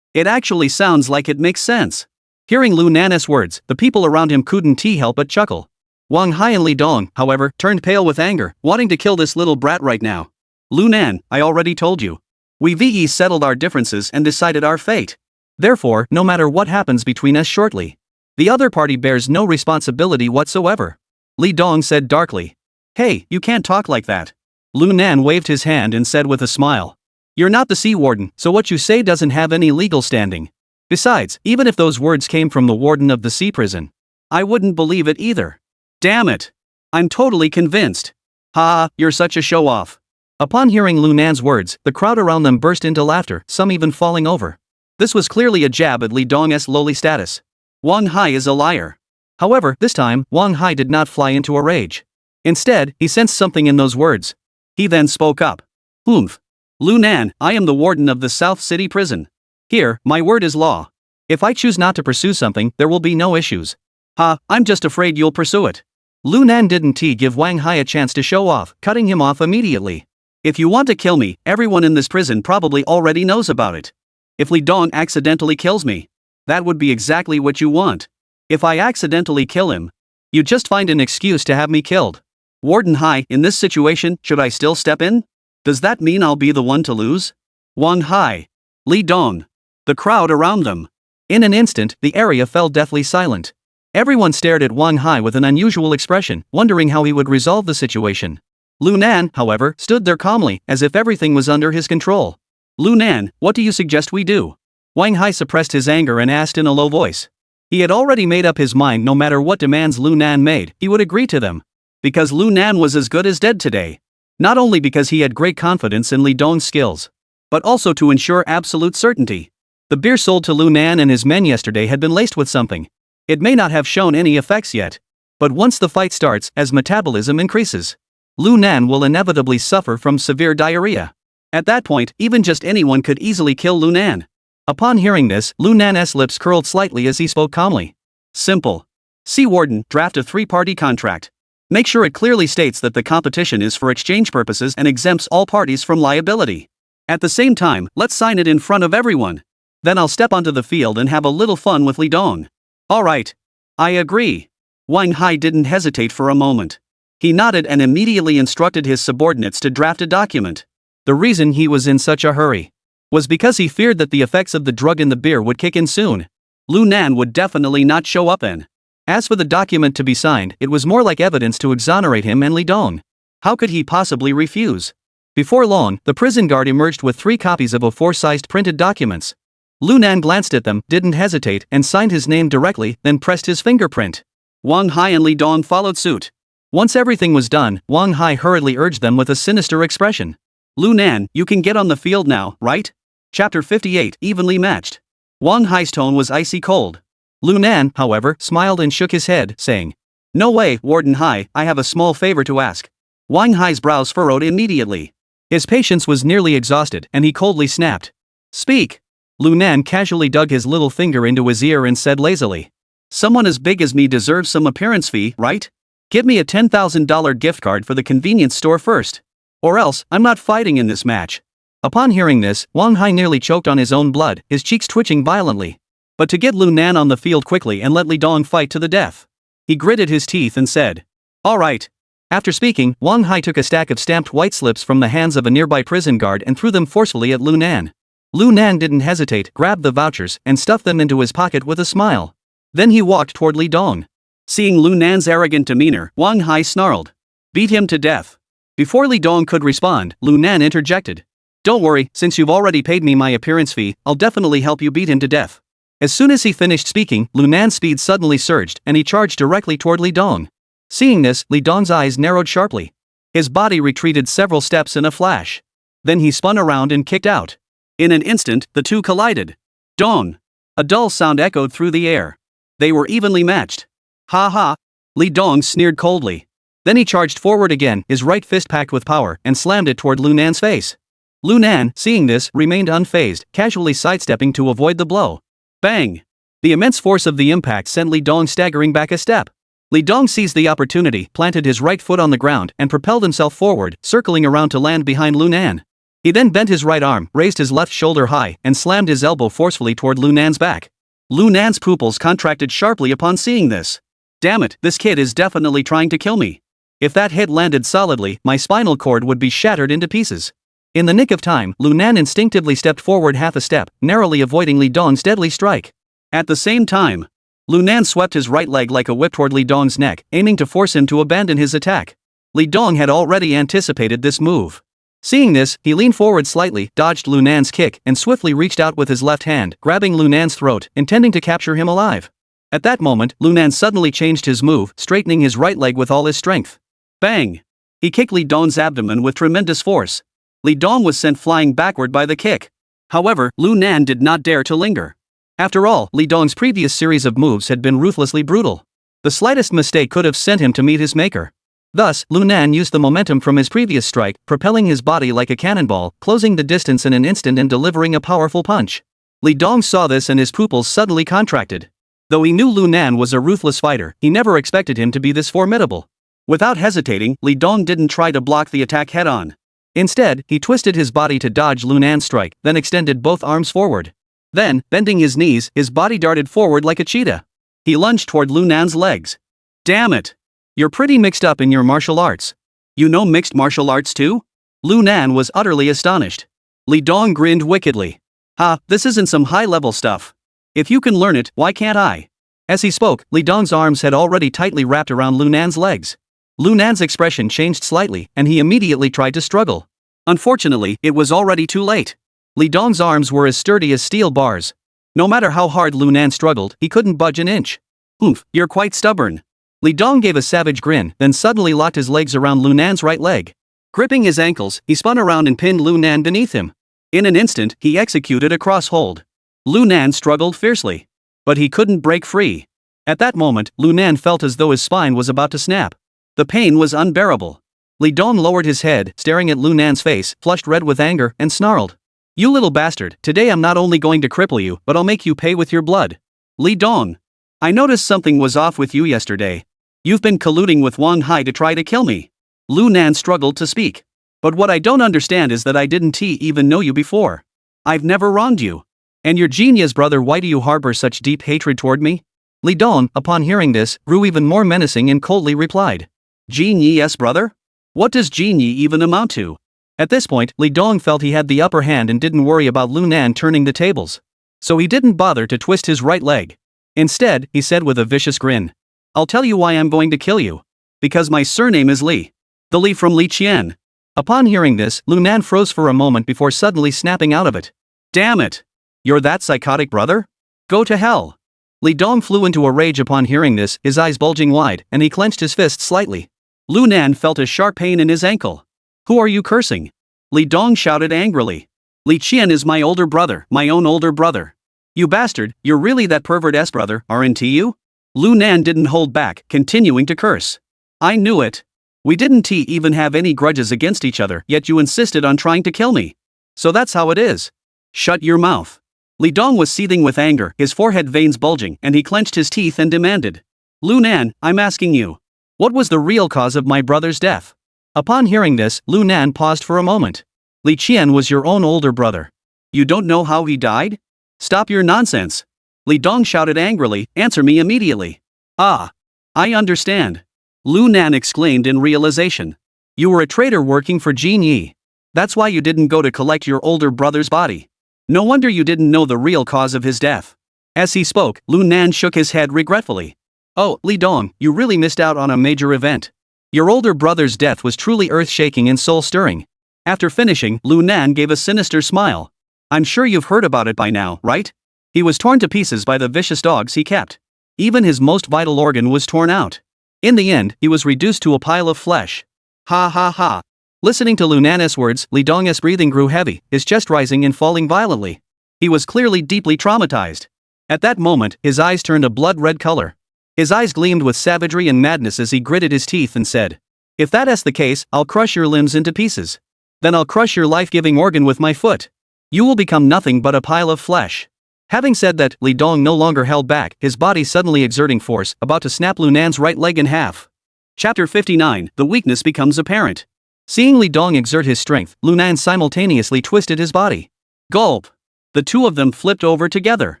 It actually sounds like it makes sense. Hearing Lu Nan's words, the people around him couldn't help but chuckle. Wang Hai and Li Dong, however, turned pale with anger, wanting to kill this little brat right now. Lu Nan, I already told you. We VE settled our differences and decided our fate. Therefore, no matter what happens between us shortly, the other party bears no responsibility whatsoever. Li Dong said darkly. Hey, you can't talk like that. Lu Nan waved his hand and said with a smile. You're not the Sea Warden, so what you say doesn't have any legal standing. Besides, even if those words came from the warden of the sea prison, I wouldn't believe it either. Damn it. I'm totally convinced. Ha, you're such a show-off. Upon hearing Lu Nan's words, the crowd around them burst into laughter, some even falling over. This was clearly a jab at Li Dong's lowly status. Wang Hai is a liar. However, this time, Wang Hai did not fly into a rage. Instead, he sensed something in those words. He then spoke up. Oomph. Lu Nan, I am the warden of the South City Prison. Here, my word is law. If I choose not to pursue something, there will be no issues. Ha, I'm just afraid you'll pursue it. Lu Nan didn't give Wang Hai a chance to show off, cutting him off immediately. If you want to kill me, everyone in this prison probably already knows about it. If Li Dong accidentally kills me, that would be exactly what you want. If I accidentally kill him, you just find an excuse to have me killed. Warden Hai, in this situation, should I still step in? Does that mean I'll be the one to lose? Wang Hai. Li Dong. The crowd around them. In an instant, the area fell deathly silent. Everyone stared at Wang Hai with an unusual expression, wondering how he would resolve the situation. Lu Nan, however, stood there calmly, as if everything was under his control. Lu Nan, what do you suggest we do? Wang Hai suppressed his anger and asked in a low voice. He had already made up his mind no matter what demands Lu Nan made, he would agree to them. Because Lu Nan was as good as dead today. Not only because he had great confidence in Li Dong's skills, but also to ensure absolute certainty. The beer sold to Lu Nan and his men yesterday had been laced with something. It may not have shown any effects yet, but once the fight starts, as metabolism increases, Lu Nan will inevitably suffer from severe diarrhea. At that point, even just anyone could easily kill Lu Nan. Upon hearing this, Lu Nan's lips curled slightly as he spoke calmly. Simple. Sea Warden, draft a 3-party contract. Make sure it clearly states that the competition is for exchange purposes and exempts all parties from liability. At the same time, let's sign it in front of everyone. Then I'll step onto the field and have a little fun with Li Dong. Alright. I agree. Wang Hai didn't hesitate for a moment. He nodded and immediately instructed his subordinates to draft a document. The reason he was in such a hurry was because he feared that the effects of the drug in the beer would kick in soon. Lu Nan would definitely not show up then. As for the document to be signed, it was more like evidence to exonerate him and Li Dong. How could he possibly refuse? Before long, the prison guard emerged with 3 copies of A4-sized printed documents. Lu Nan glanced at them, didn't hesitate, and signed his name directly, then pressed his fingerprint. Wang Hai and Li Dong followed suit. Once everything was done, Wang Hai hurriedly urged them with a sinister expression. Lu Nan, you can get on the field now, right? Chapter 58, evenly matched. Wang Hai's tone was icy cold. Lu Nan, however, smiled and shook his head, saying, No way, Warden Hai, I have a small favor to ask. Wang Hai's brows furrowed immediately. His patience was nearly exhausted, and he coldly snapped. Speak. Lu Nan casually dug his little finger into his ear and said lazily. Someone as big as me deserves some appearance fee, right? Give me a $10,000 gift card for the convenience store first. Or else, I'm not fighting in this match. Upon hearing this, Wang Hai nearly choked on his own blood, his cheeks twitching violently. But to get Lu Nan on the field quickly and let Li Dong fight to the death. He gritted his teeth and said, All right. After speaking, Wang Hai took a stack of stamped white slips from the hands of a nearby prison guard and threw them forcefully at Lu Nan. Lu Nan didn't hesitate, grabbed the vouchers, and stuffed them into his pocket with a smile. Then he walked toward Li Dong. Seeing Lu Nan's arrogant demeanor, Wang Hai snarled. Beat him to death. Before Li Dong could respond, Lu Nan interjected. Don't worry, since you've already paid me my appearance fee, I'll definitely help you beat him to death. As soon as he finished speaking, Lu Nan's speed suddenly surged and he charged directly toward Li Dong. Seeing this, Li Dong's eyes narrowed sharply. His body retreated several steps in a flash. Then he spun around and kicked out. In an instant, the two collided. Dong! A dull sound echoed through the air. They were evenly matched. Ha ha! Li Dong sneered coldly. Then he charged forward again, his right fist packed with power, and slammed it toward Lu Nan's face. Lu Nan, seeing this, remained unfazed, casually sidestepping to avoid the blow. Bang! The immense force of the impact sent Li Dong staggering back a step. Li Dong seized the opportunity, planted his right foot on the ground, and propelled himself forward, circling around to land behind Lu Nan. He then bent his right arm, raised his left shoulder high, and slammed his elbow forcefully toward Lu Nan's back. Lu Nan's pupils contracted sharply upon seeing this. Damn it, this kid is definitely trying to kill me. If that hit landed solidly, my spinal cord would be shattered into pieces. In the nick of time, Lu Nan instinctively stepped forward half a step, narrowly avoiding Li Dong's deadly strike. At the same time, Lu Nan swept his right leg like a whip toward Li Dong's neck, aiming to force him to abandon his attack. Li Dong had already anticipated this move. Seeing this, he leaned forward slightly, dodged Lu Nan's kick, and swiftly reached out with his left hand, grabbing Lu Nan's throat, intending to capture him alive. At that moment, Lu Nan suddenly changed his move, straightening his right leg with all his strength. Bang! He kicked Li Dong's abdomen with tremendous force. Li Dong was sent flying backward by the kick. However, Lu Nan did not dare to linger. After all, Li Dong's previous series of moves had been ruthlessly brutal. The slightest mistake could have sent him to meet his maker. Thus, Lu Nan used the momentum from his previous strike, propelling his body like a cannonball, closing the distance in an instant and delivering a powerful punch. Li Dong saw this and his pupils suddenly contracted. Though he knew Lu Nan was a ruthless fighter, he never expected him to be this formidable. Without hesitating, Li Dong didn't try to block the attack head-on. Instead, he twisted his body to dodge Lu Nan's strike, then extended both arms forward. Then, bending his knees, his body darted forward like a cheetah. He lunged toward Lu Nan's legs. Damn it! You're pretty mixed up in your martial arts. You know mixed martial arts too? Lu Nan was utterly astonished. Li Dong grinned wickedly. Ha, this isn't some high-level stuff. If you can learn it, why can't I? As he spoke, Li Dong's arms had already tightly wrapped around Lu Nan's legs. Lu Nan's expression changed slightly, and he immediately tried to struggle. Unfortunately, it was already too late. Li Dong's arms were as sturdy as steel bars. No matter how hard Lu Nan struggled, he couldn't budge an inch. Oomph, you're quite stubborn. Li Dong gave a savage grin, then suddenly locked his legs around Lu Nan's right leg. Gripping his ankles, he spun around and pinned Lu Nan beneath him. In an instant, he executed a cross hold. Lu Nan struggled fiercely. But he couldn't break free. At that moment, Lu Nan felt as though his spine was about to snap. The pain was unbearable. Li Dong lowered his head, staring at Lu Nan's face, flushed red with anger, and snarled. You little bastard, today I'm not only going to cripple you, but I'll make you pay with your blood. Li Dong. I noticed something was off with you yesterday. You've been colluding with Wang Hai to try to kill me. Lu Nan struggled to speak. But what I don't understand is that I didn't even know you before. I've never wronged you. And your genius brother, why do you harbor such deep hatred toward me? Li Dong, upon hearing this, grew even more menacing and coldly replied. Genius brother? What does genie even amount to? At this point, Li Dong felt he had the upper hand and didn't worry about Lu Nan turning the tables. So he didn't bother to twist his right leg. Instead, he said with a vicious grin. I'll tell you why I'm going to kill you. Because my surname is Li. The Li from Li Qian. Upon hearing this, Lu Nan froze for a moment before suddenly snapping out of it. Damn it! You're that psychotic, brother? Go to hell. Li Dong flew into a rage upon hearing this, his eyes bulging wide, and he clenched his fist slightly. Lu Nan felt a sharp pain in his ankle. Who are you cursing? Li Dong shouted angrily. Li Qian is my older brother, my own older brother. You bastard, you're really that pervert-ass brother, aren't you? Lu Nan didn't hold back, continuing to curse. I knew it. We didn't even have any grudges against each other, yet you insisted on trying to kill me. So that's how it is. Shut your mouth. Li Dong was seething with anger, his forehead veins bulging, and he clenched his teeth and demanded. Lu Nan, I'm asking you. What was the real cause of my brother's death? Upon hearing this, Lu Nan paused for a moment. Li Qian was your own older brother. You don't know how he died? Stop your nonsense. Li Dong shouted angrily, answer me immediately. Ah. I understand. Lu Nan exclaimed in realization. You were a traitor working for Jin Yi. That's why you didn't go to collect your older brother's body. No wonder you didn't know the real cause of his death. As he spoke, Lu Nan shook his head regretfully. Oh, Li Dong, you really missed out on a major event. Your older brother's death was truly earth-shaking and soul-stirring. After finishing, Lu Nan gave a sinister smile. I'm sure you've heard about it by now, right? He was torn to pieces by the vicious dogs he kept. Even his most vital organ was torn out. In the end, he was reduced to a pile of flesh. Ha ha ha. Listening to Lu Nan's words, Li Dong's breathing grew heavy, his chest rising and falling violently. He was clearly deeply traumatized. At that moment, his eyes turned a blood-red color. His eyes gleamed with savagery and madness as he gritted his teeth and said, If that's the case, I'll crush your limbs into pieces. Then I'll crush your life-giving organ with my foot. You will become nothing but a pile of flesh. Having said that, Li Dong no longer held back, his body suddenly exerting force, about to snap Lu Nan's right leg in half. Chapter 59, The weakness becomes apparent. Seeing Li Dong exert his strength, Lu Nan simultaneously twisted his body. Gulp! The two of them flipped over together.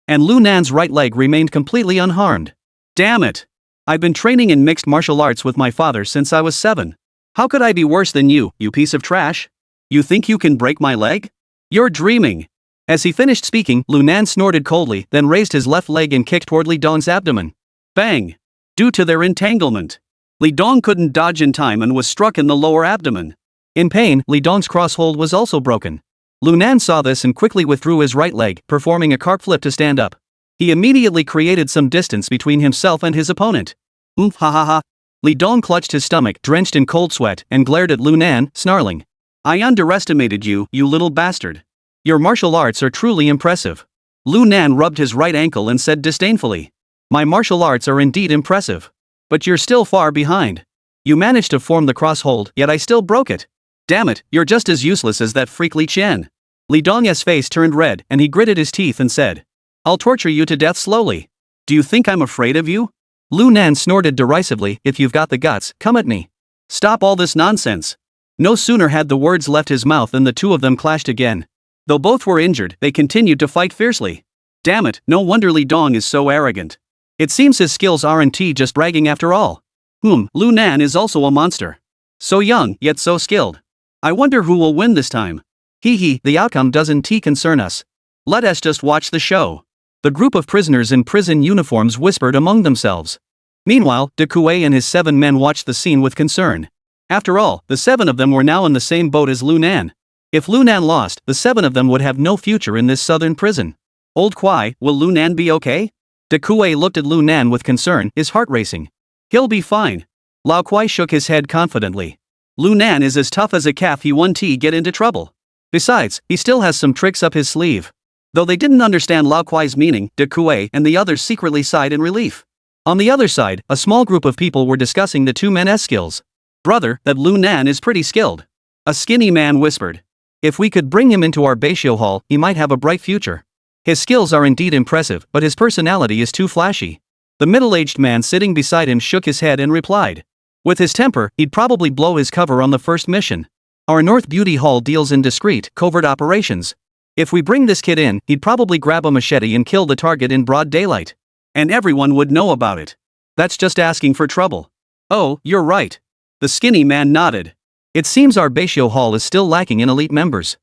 And Lu Nan's right leg remained completely unharmed. Damn it! I've been training in mixed martial arts with my father since I was 7. How could I be worse than you piece of trash? You think you can break my leg? You're dreaming. As he finished speaking, Lu Nan snorted coldly, then raised his left leg and kicked toward Li Dong's abdomen. Bang! Due to their entanglement, Li Dong couldn't dodge in time and was struck in the lower abdomen. In pain, Li Dong's crosshold was also broken. Lu Nan saw this and quickly withdrew his right leg, performing a carp flip to stand up. He immediately created some distance between himself and his opponent. Ha ha ha. Li Dong clutched his stomach, drenched in cold sweat, and glared at Lu Nan, snarling. I underestimated you, you little bastard. Your martial arts are truly impressive. Lu Nan rubbed his right ankle and said disdainfully. My martial arts are indeed impressive. But you're still far behind. You managed to form the cross hold, yet I still broke it. Damn it, you're just as useless as that freak Li Chen. Li Dong's face turned red and he gritted his teeth and said. I'll torture you to death slowly. Do you think I'm afraid of you? Lu Nan snorted derisively, if you've got the guts, come at me. Stop all this nonsense. No sooner had the words left his mouth than the two of them clashed again. Though both were injured, they continued to fight fiercely. Damn it, no wonder Li Dong is so arrogant. It seems his skills aren't just bragging after all. Lu Nan is also a monster. So young, yet so skilled. I wonder who will win this time. The outcome doesn't concern us. Let us just watch the show. The group of prisoners in prison uniforms whispered among themselves. Meanwhile, De Kuei and his 7 men watched the scene with concern. After all, the 7 of them were now in the same boat as Lu Nan. If Lu Nan lost, the 7 of them would have no future in this southern prison. Old Kuai, will Lu Nan be okay? De Kuei looked at Lu Nan with concern, his heart racing. He'll be fine. Lao Kuai shook his head confidently. Lu Nan is as tough as a calf, he won't get into trouble. Besides, he still has some tricks up his sleeve. Though they didn't understand Lao Kuai's meaning, De Kuei and the others secretly sighed in relief. On the other side, a small group of people were discussing the 2 men's skills. Brother, that Lu Nan is pretty skilled. A skinny man whispered. If we could bring him into our Beisho hall, he might have a bright future. His skills are indeed impressive, but his personality is too flashy. The middle-aged man sitting beside him shook his head and replied. With his temper, he'd probably blow his cover on the first mission. Our North Beauty Hall deals in discreet, covert operations. If we bring this kid in, he'd probably grab a machete and kill the target in broad daylight. And everyone would know about it. That's just asking for trouble. Oh, you're right. The skinny man nodded. It seems our Beisho hall is still lacking in elite members.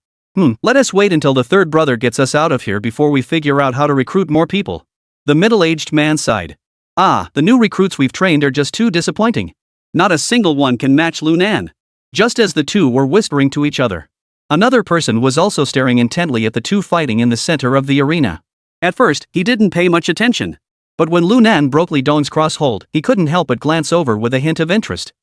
Let us wait until the 3rd brother gets us out of here before we figure out how to recruit more people. The middle-aged man sighed. The new recruits we've trained are just too disappointing. Not a single one can match Lu Nan. Just as the two were whispering to each other, another person was also staring intently at the two fighting in the center of the arena. At first, he didn't pay much attention. But when Lu Nan broke Li Dong's cross hold, he couldn't help but glance over with a hint of interest.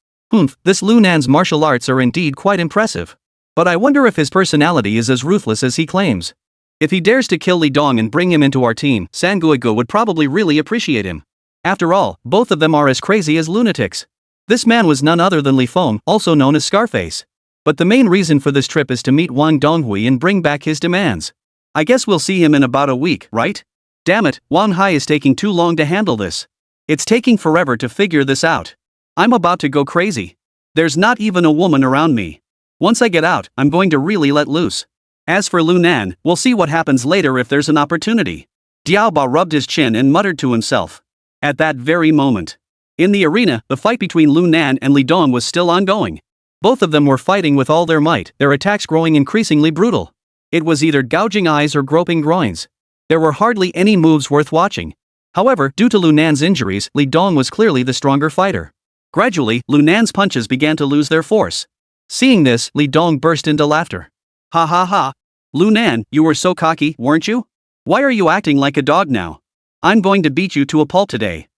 This Lu Nan's martial arts are indeed quite impressive. But I wonder if his personality is as ruthless as he claims. If he dares to kill Li Dong and bring him into our team, Sanguigu would probably really appreciate him. After all, both of them are as crazy as lunatics. This man was none other than Li Feng, also known as Scarface. But the main reason for this trip is to meet Wang Donghui and bring back his demands. I guess we'll see him in about a week, right? Damn it, Wang Hai is taking too long to handle this. It's taking forever to figure this out. I'm about to go crazy. There's not even a woman around me. Once I get out, I'm going to really let loose. As for Lu Nan, we'll see what happens later if there's an opportunity. Diaoba rubbed his chin and muttered to himself. At that very moment, in the arena, the fight between Lu Nan and Li Dong was still ongoing. Both of them were fighting with all their might, their attacks growing increasingly brutal. It was either gouging eyes or groping groins. There were hardly any moves worth watching. However, due to Lu Nan's injuries, Li Dong was clearly the stronger fighter. Gradually, Lu Nan's punches began to lose their force. Seeing this, Li Dong burst into laughter. Ha ha ha. Lu Nan, you were so cocky, weren't you? Why are you acting like a dog now? I'm going to beat you to a pulp today.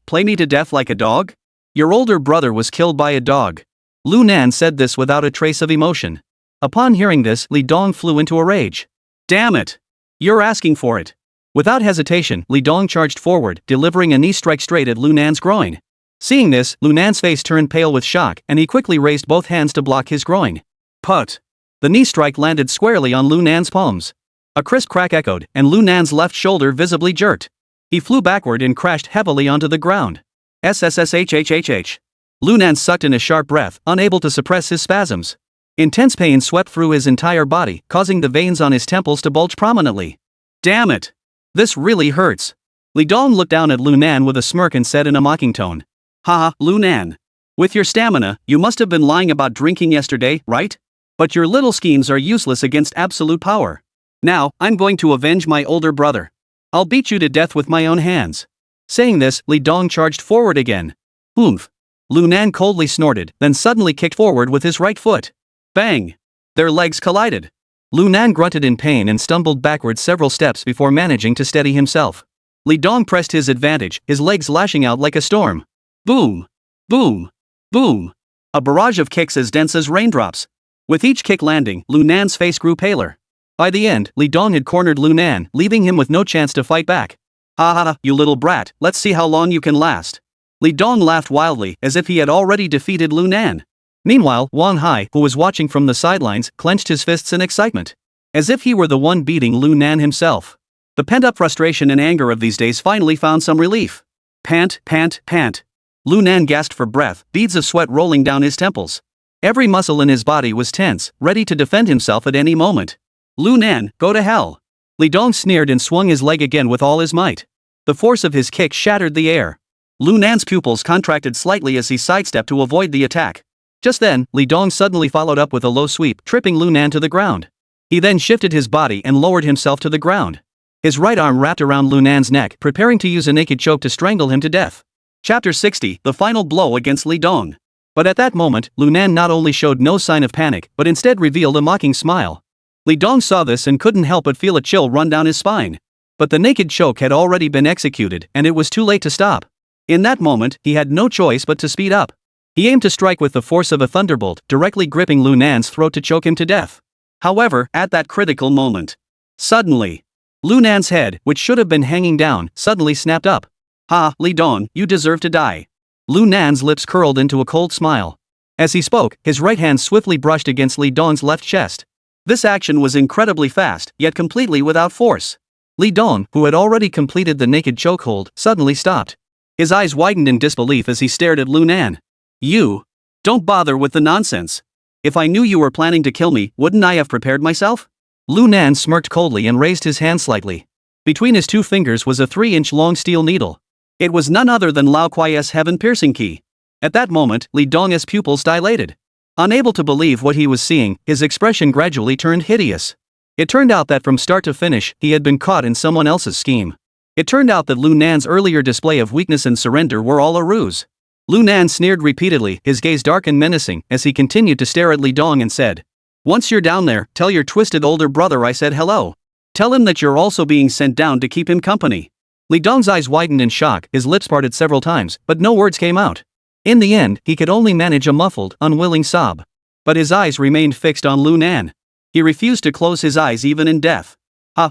Play me to death like a dog? Your older brother was killed by a dog. Lu Nan said this without a trace of emotion. Upon hearing this, Li Dong flew into a rage. Damn it! You're asking for it. Without hesitation, Li Dong charged forward, delivering a knee strike straight at Lu Nan's groin. Seeing this, Lu Nan's face turned pale with shock, and he quickly raised both hands to block his groin. Put! The knee strike landed squarely on Lu Nan's palms. A crisp crack echoed, and Lu Nan's left shoulder visibly jerked. He flew backward and crashed heavily onto the ground. SSSHHHH. Lu Nan sucked in a sharp breath, unable to suppress his spasms. Intense pain swept through his entire body, causing the veins on his temples to bulge prominently. Damn it! This really hurts. Li Dong looked down at Lu Nan with a smirk and said in a mocking tone. Haha, Lu Nan. With your stamina, you must have been lying about drinking yesterday, right? But your little schemes are useless against absolute power. Now, I'm going to avenge my older brother. I'll beat you to death with my own hands. Saying this, Li Dong charged forward again. Oomph. Lu Nan coldly snorted, then suddenly kicked forward with his right foot. Bang! Their legs collided. Lu Nan grunted in pain and stumbled backwards several steps before managing to steady himself. Li Dong pressed his advantage, his legs lashing out like a storm. Boom! Boom! Boom! A barrage of kicks as dense as raindrops. With each kick landing, Lu Nan's face grew paler. By the end, Li Dong had cornered Lu Nan, leaving him with no chance to fight back. Ha ha ha, you little brat, let's see how long you can last. Li Dong laughed wildly, as if he had already defeated Lu Nan. Meanwhile, Wang Hai, who was watching from the sidelines, clenched his fists in excitement. As if he were the one beating Lu Nan himself. The pent-up frustration and anger of these days finally found some relief. Pant, pant, pant. Lu Nan gasped for breath, beads of sweat rolling down his temples. Every muscle in his body was tense, ready to defend himself at any moment. Lu Nan, go to hell. Li Dong sneered and swung his leg again with all his might. The force of his kick shattered the air. Lu Nan's pupils contracted slightly as he sidestepped to avoid the attack. Just then, Li Dong suddenly followed up with a low sweep, tripping Lu Nan to the ground. He then shifted his body and lowered himself to the ground. His right arm wrapped around Lu Nan's neck, preparing to use a naked choke to strangle him to death. Chapter 60, The Final Blow Against Li Dong. But at that moment, Lu Nan not only showed no sign of panic, but instead revealed a mocking smile. Li Dong saw this and couldn't help but feel a chill run down his spine. But the naked choke had already been executed, and it was too late to stop. In that moment, he had no choice but to speed up. He aimed to strike with the force of a thunderbolt, directly gripping Lu Nan's throat to choke him to death. However, at that critical moment, suddenly, Lu Nan's head, which should have been hanging down, suddenly snapped up. Ha, Li Dong, you deserve to die. Lu Nan's lips curled into a cold smile. As he spoke, his right hand swiftly brushed against Li Dong's left chest. This action was incredibly fast, yet completely without force. Li Dong, who had already completed the naked chokehold, suddenly stopped. His eyes widened in disbelief as he stared at Lu Nan. You? Don't bother with the nonsense. If I knew you were planning to kill me, wouldn't I have prepared myself? Lu Nan smirked coldly and raised his hand slightly. Between his two fingers was a 3-inch long steel needle. It was none other than Lao Kuai's heaven-piercing key. At that moment, Li Dong's pupils dilated. Unable to believe what he was seeing, his expression gradually turned hideous. It turned out that from start to finish, he had been caught in someone else's scheme. It turned out that Lu Nan's earlier display of weakness and surrender were all a ruse. Lu Nan sneered repeatedly, his gaze dark and menacing, as he continued to stare at Li Dong and said, "Once you're down there, tell your twisted older brother I said hello. Tell him that you're also being sent down to keep him company." Li Dong's eyes widened in shock, his lips parted several times, but no words came out. In the end, he could only manage a muffled, unwilling sob. But his eyes remained fixed on Lu Nan. He refused to close his eyes even in death.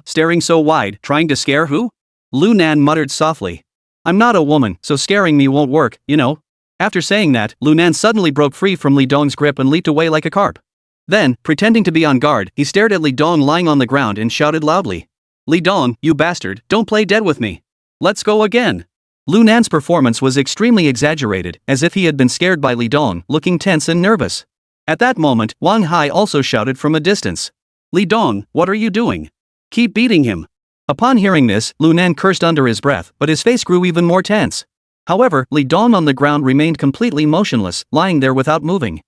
Staring so wide, trying to scare who? Lu Nan muttered softly. "I'm not a woman, so scaring me won't work, you know." After saying that, Lu Nan suddenly broke free from Li Dong's grip and leaped away like a carp. Then, pretending to be on guard, he stared at Li Dong lying on the ground and shouted loudly. "Li Dong, you bastard, don't play dead with me. Let's go again." Lu Nan's performance was extremely exaggerated, as if he had been scared by Li Dong, looking tense and nervous. At that moment, Wang Hai also shouted from a distance. "Li Dong, what are you doing? Keep beating him." Upon hearing this, Lu Nan cursed under his breath, but his face grew even more tense. However, Li Dong on the ground remained completely motionless, lying there without moving.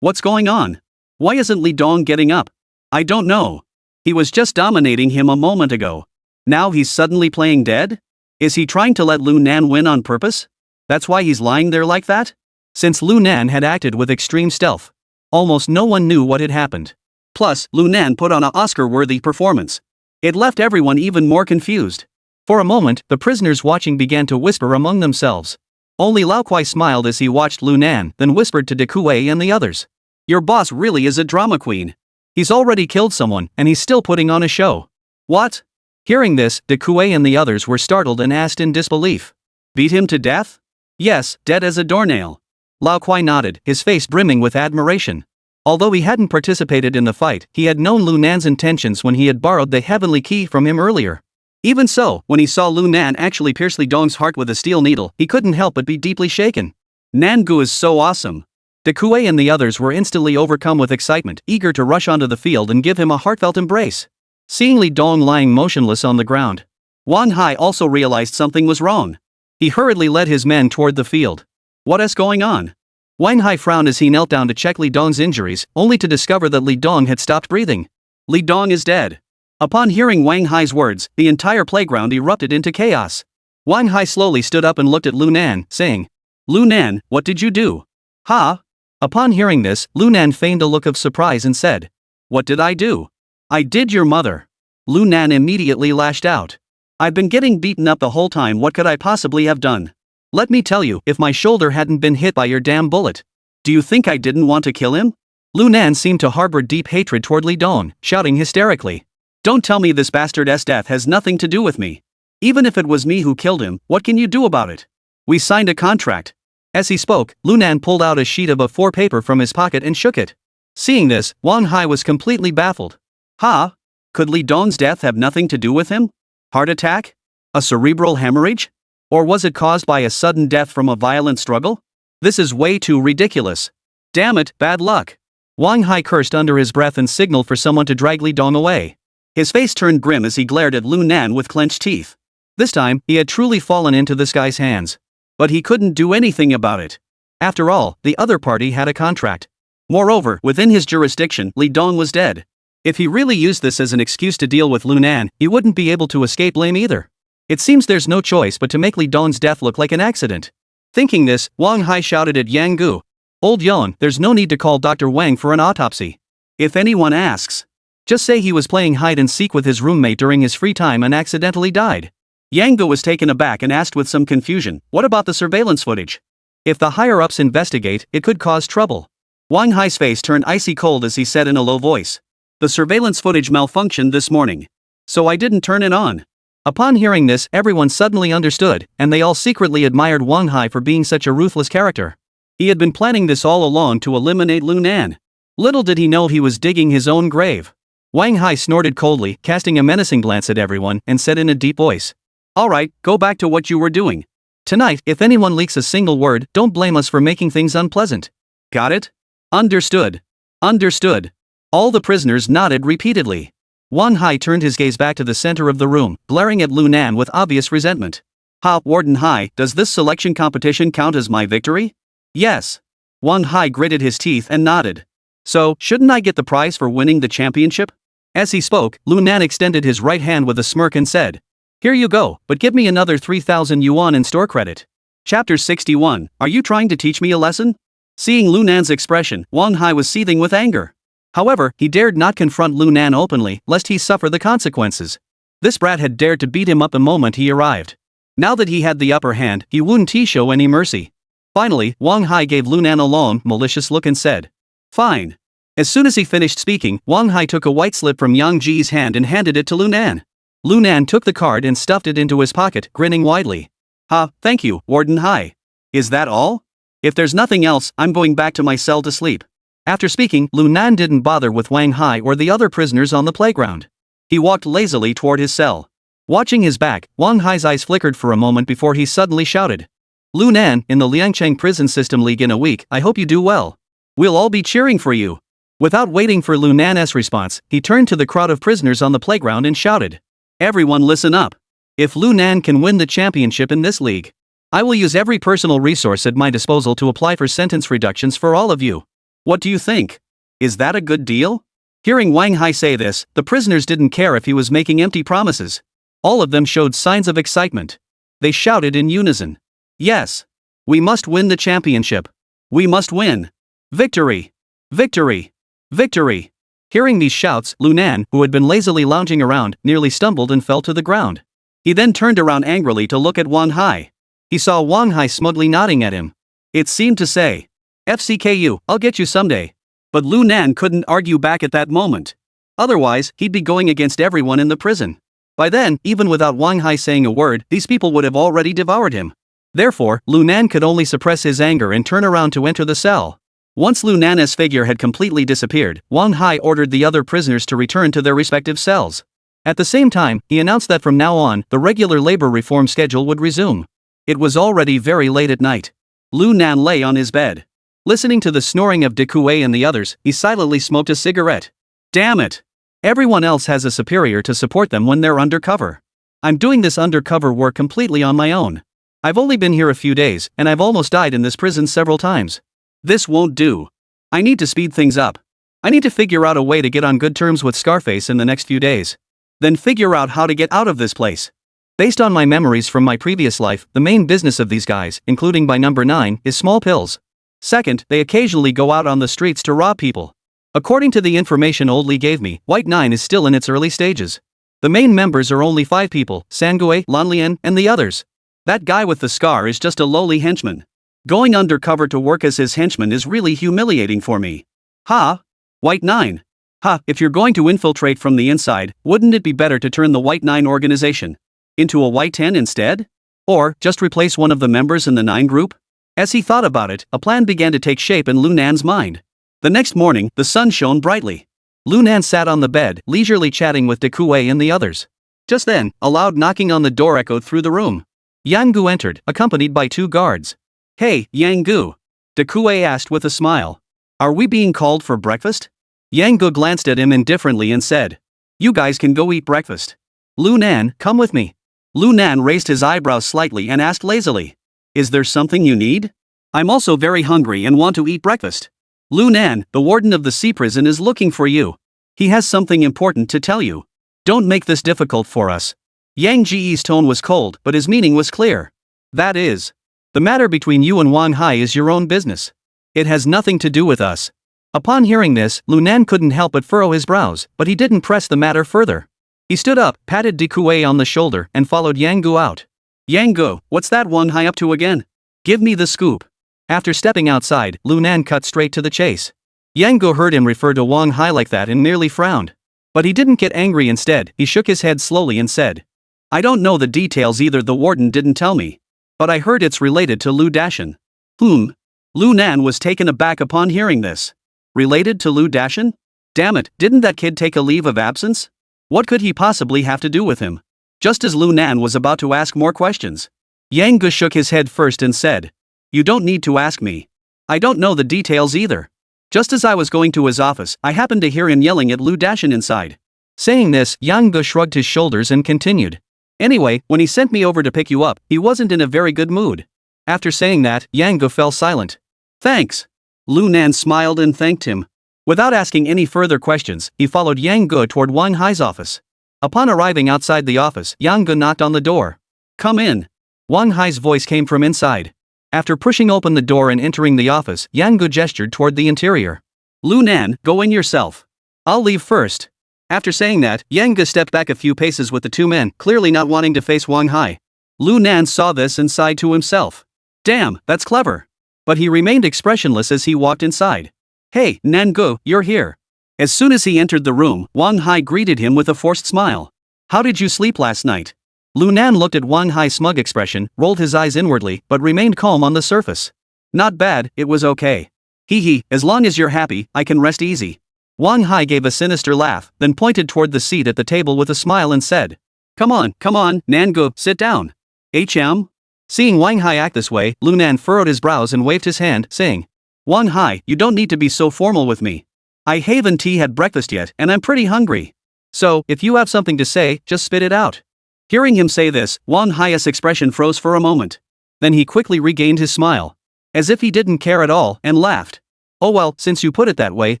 What's going on? Why isn't Li Dong getting up? I don't know. He was just dominating him a moment ago. Now he's suddenly playing dead? Is he trying to let Lu Nan win on purpose? That's why he's lying there like that? Since Lu Nan had acted with extreme stealth, almost no one knew what had happened. Plus, Lu Nan put on an Oscar-worthy performance. It left everyone even more confused. For a moment, the prisoners watching began to whisper among themselves. Only Lao Kuai smiled as he watched Lu Nan, then whispered to De Kuei and the others. "Your boss really is a drama queen. He's already killed someone, and he's still putting on a show." "What?" Hearing this, De Kuei and the others were startled and asked in disbelief. "Beat him to death?" "Yes, dead as a doornail." Lao Kuai nodded, his face brimming with admiration. Although he hadn't participated in the fight, he had known Lu Nan's intentions when he had borrowed the heavenly key from him earlier. Even so, when he saw Lu Nan actually pierce Li Dong's heart with a steel needle, he couldn't help but be deeply shaken. "Nangu is so awesome." De Kuei and the others were instantly overcome with excitement, eager to rush onto the field and give him a heartfelt embrace. Seeing Li Dong lying motionless on the ground, Wang Hai also realized something was wrong. He hurriedly led his men toward the field. "What is going on? Wang Hai frowned as he knelt down to check Li Dong's injuries, only to discover that Li Dong had stopped breathing. Li Dong is dead. Upon hearing Wang Hai's words, the entire playground erupted into chaos. Wang Hai slowly stood up and looked at Lu Nan, saying, Lu Nan, what did you do? Ha? Upon hearing this, Lu Nan feigned a look of surprise and said, What did I do? I did your mother. Lu Nan immediately lashed out. I've been getting beaten up the whole time, what could I possibly have done? Let me tell you, if my shoulder hadn't been hit by your damn bullet. Do you think I didn't want to kill him? Lu Nan seemed to harbor deep hatred toward Li Dong, shouting hysterically. Don't tell me this bastard's death has nothing to do with me. Even if it was me who killed him, what can you do about it? We signed a contract. As he spoke, Lu Nan pulled out a sheet of A4 paper from his pocket and shook it. Seeing this, Wang Hai was completely baffled. Ha? Could Li Dong's death have nothing to do with him? Heart attack? A cerebral hemorrhage? Or was it caused by a sudden death from a violent struggle? This is way too ridiculous. Damn it, bad luck. Wang Hai cursed under his breath and signaled for someone to drag Li Dong away. His face turned grim as he glared at Lu Nan with clenched teeth. This time, he had truly fallen into this guy's hands. But he couldn't do anything about it. After all, the other party had a contract. Moreover, within his jurisdiction, Li Dong was dead. If he really used this as an excuse to deal with Lu Nan, he wouldn't be able to escape blame either. It seems there's no choice but to make Li Dong's death look like an accident. Thinking this, Wang Hai shouted at Yang Gu. Old Yon, there's no need to call Dr. Wang for an autopsy. If anyone asks, just say he was playing hide and seek with his roommate during his free time and accidentally died. Yang Gu was taken aback and asked with some confusion, what about the surveillance footage? If the higher-ups investigate, it could cause trouble. Wang Hai's face turned icy cold as he said in a low voice. The surveillance footage malfunctioned this morning. So I didn't turn it on. Upon hearing this, everyone suddenly understood, and they all secretly admired Wang Hai for being such a ruthless character. He had been planning this all along to eliminate Lu Nan. Little did he know he was digging his own grave. Wang Hai snorted coldly, casting a menacing glance at everyone, and said in a deep voice. Alright, go back to what you were doing. Tonight, if anyone leaks a single word, don't blame us for making things unpleasant. Got it? Understood. Understood. All the prisoners nodded repeatedly. Wang Hai turned his gaze back to the center of the room, glaring at Lu Nan with obvious resentment. Ha, Warden Hai, does this selection competition count as my victory? Yes. Wang Hai gritted his teeth and nodded. So, shouldn't I get the prize for winning the championship? As he spoke, Lu Nan extended his right hand with a smirk and said, Here you go, but give me another 3,000 yuan in store credit. Chapter 61, Are you trying to teach me a lesson? Seeing Lu Nan's expression, Wang Hai was seething with anger. However, he dared not confront Lu Nan openly, lest he suffer the consequences. This brat had dared to beat him up the moment he arrived. Now that he had the upper hand, he wouldn't show any mercy. Finally, Wang Hai gave Lu Nan a long, malicious look and said, Fine. As soon as he finished speaking, Wang Hai took a white slip from Yang Ji's hand and handed it to Lu Nan. Lu Nan took the card and stuffed it into his pocket, grinning widely. Ha, thank you, Warden Hai. Is that all? If there's nothing else, I'm going back to my cell to sleep. After speaking, Lu Nan didn't bother with Wang Hai or the other prisoners on the playground. He walked lazily toward his cell. Watching his back, Wang Hai's eyes flickered for a moment before he suddenly shouted. Lu Nan, in the Liangcheng Prison System League in a week, I hope you do well. We'll all be cheering for you. Without waiting for Lu Nan's response, he turned to the crowd of prisoners on the playground and shouted. Everyone listen up. If Lu Nan can win the championship in this league, I will use every personal resource at my disposal to apply for sentence reductions for all of you. What do you think? Is that a good deal? Hearing Wang Hai say this, the prisoners didn't care if he was making empty promises. All of them showed signs of excitement. They shouted in unison. Yes. We must win the championship. We must win. Victory! Victory! Victory! Hearing these shouts, Lu Nan, who had been lazily lounging around, nearly stumbled and fell to the ground. He then turned around angrily to look at Wang Hai. He saw Wang Hai smugly nodding at him. It seemed to say, FCKU, I'll get you someday. But Lu Nan couldn't argue back at that moment. Otherwise, he'd be going against everyone in the prison. By then, even without Wang Hai saying a word, these people would have already devoured him. Therefore, Lu Nan could only suppress his anger and turn around to enter the cell. Once Lu Nan's figure had completely disappeared, Wang Hai ordered the other prisoners to return to their respective cells. At the same time, he announced that from now on, the regular labor reform schedule would resume. It was already very late at night. Lu Nan lay on his bed. Listening to the snoring of De Kuei and the others, he silently smoked a cigarette. Damn it! Everyone else has a superior to support them when they're undercover. I'm doing this undercover work completely on my own. I've only been here a few days, and I've almost died in this prison several times. This won't do. I need to speed things up. I need to figure out a way to get on good terms with Scarface in the next few days. Then figure out how to get out of this place. Based on my memories from my previous life, the main business of these guys, including by number 9, is small pills. Second, they occasionally go out on the streets to rob people. According to the information Old Lee gave me, White 9 is still in its early stages. The main members are only 5 people, Sangue, Lanlian, and the others. That guy with the scar is just a lowly henchman. Going undercover to work as his henchman is really humiliating for me. Ha! White 9. Ha, if you're going to infiltrate from the inside, wouldn't it be better to turn the White 9 organization into a White 10 instead? Or just replace one of the members in the 9 group? As he thought about it, a plan began to take shape in Lunan's mind. The next morning, the sun shone brightly. Lunan sat on the bed, leisurely chatting with Dekue and the others. Just then, a loud knocking on the door echoed through the room. Yang-gu entered, accompanied by 2 guards. "Hey, Yang-gu," Dekue asked with a smile. "Are we being called for breakfast?" Yang-gu glanced at him indifferently and said, "You guys can go eat breakfast. Lunan, come with me." Lunan raised his eyebrows slightly and asked lazily, "Is there something you need? I'm also very hungry and want to eat breakfast." "Lunan, the warden of the sea prison is looking for you. He has something important to tell you. Don't make this difficult for us." Yang Ji's tone was cold, but his meaning was clear. "That is, the matter between you and Wang Hai is your own business. It has nothing to do with us." Upon hearing this, Lunan couldn't help but furrow his brows, but he didn't press the matter further. He stood up, patted Dekue on the shoulder, and followed Yang-gu out. "Yang-gu, what's that Wang Hai up to again? Give me the scoop." After stepping outside, Lunan cut straight to the chase. Yang-gu heard him refer to Wang Hai like that and nearly frowned. But he didn't get angry. Instead, he shook his head slowly and said, "I don't know the details either. The warden didn't tell me. But I heard it's related to Lu Dashin." Lunan was taken aback upon hearing this. Related to Lu Dashin? Damn it, didn't that kid take a leave of absence? What could he possibly have to do with him? Just as Lunan was about to ask more questions, Yang-gu shook his head first and said, "You don't need to ask me. I don't know the details either. Just as I was going to his office, I happened to hear him yelling at Lu Dashin inside." Saying this, Yang-gu shrugged his shoulders and continued. "Anyway, when he sent me over to pick you up, he wasn't in a very good mood." After saying that, Yang-gu fell silent. "Thanks." Lunan smiled and thanked him. Without asking any further questions, he followed Yang-gu toward Wang Hai's office. Upon arriving outside the office, Yang-gu knocked on the door. "Come in." Wang Hai's voice came from inside. After pushing open the door and entering the office, Yang-gu gestured toward the interior. "Lunan, go in yourself. I'll leave first." After saying that, Yang-gu stepped back a few paces with the 2 men, clearly not wanting to face Wang Hai. Lunan saw this and sighed to himself. "Damn, that's clever." But he remained expressionless as he walked inside. "Hey, Nan-gu, you're here." As soon as he entered the room, Wang Hai greeted him with a forced smile. "How did you sleep last night?" Lunan looked at Wang Hai's smug expression, rolled his eyes inwardly, but remained calm on the surface. "Not bad, it was okay. Hee, as long as you're happy, I can rest easy." Wang Hai gave a sinister laugh, then pointed toward the seat at the table with a smile and said, come on, Nan-gu, sit down." "HM?" Seeing Wang Hai act this way, Lunan furrowed his brows and waved his hand, saying, "Wang Hai, you don't need to be so formal with me. I haven't had breakfast yet and I'm pretty hungry. So, if you have something to say, just spit it out." Hearing him say this, Wang Hai's expression froze for a moment. Then he quickly regained his smile. As if he didn't care at all, and laughed. "Oh well, since you put it that way,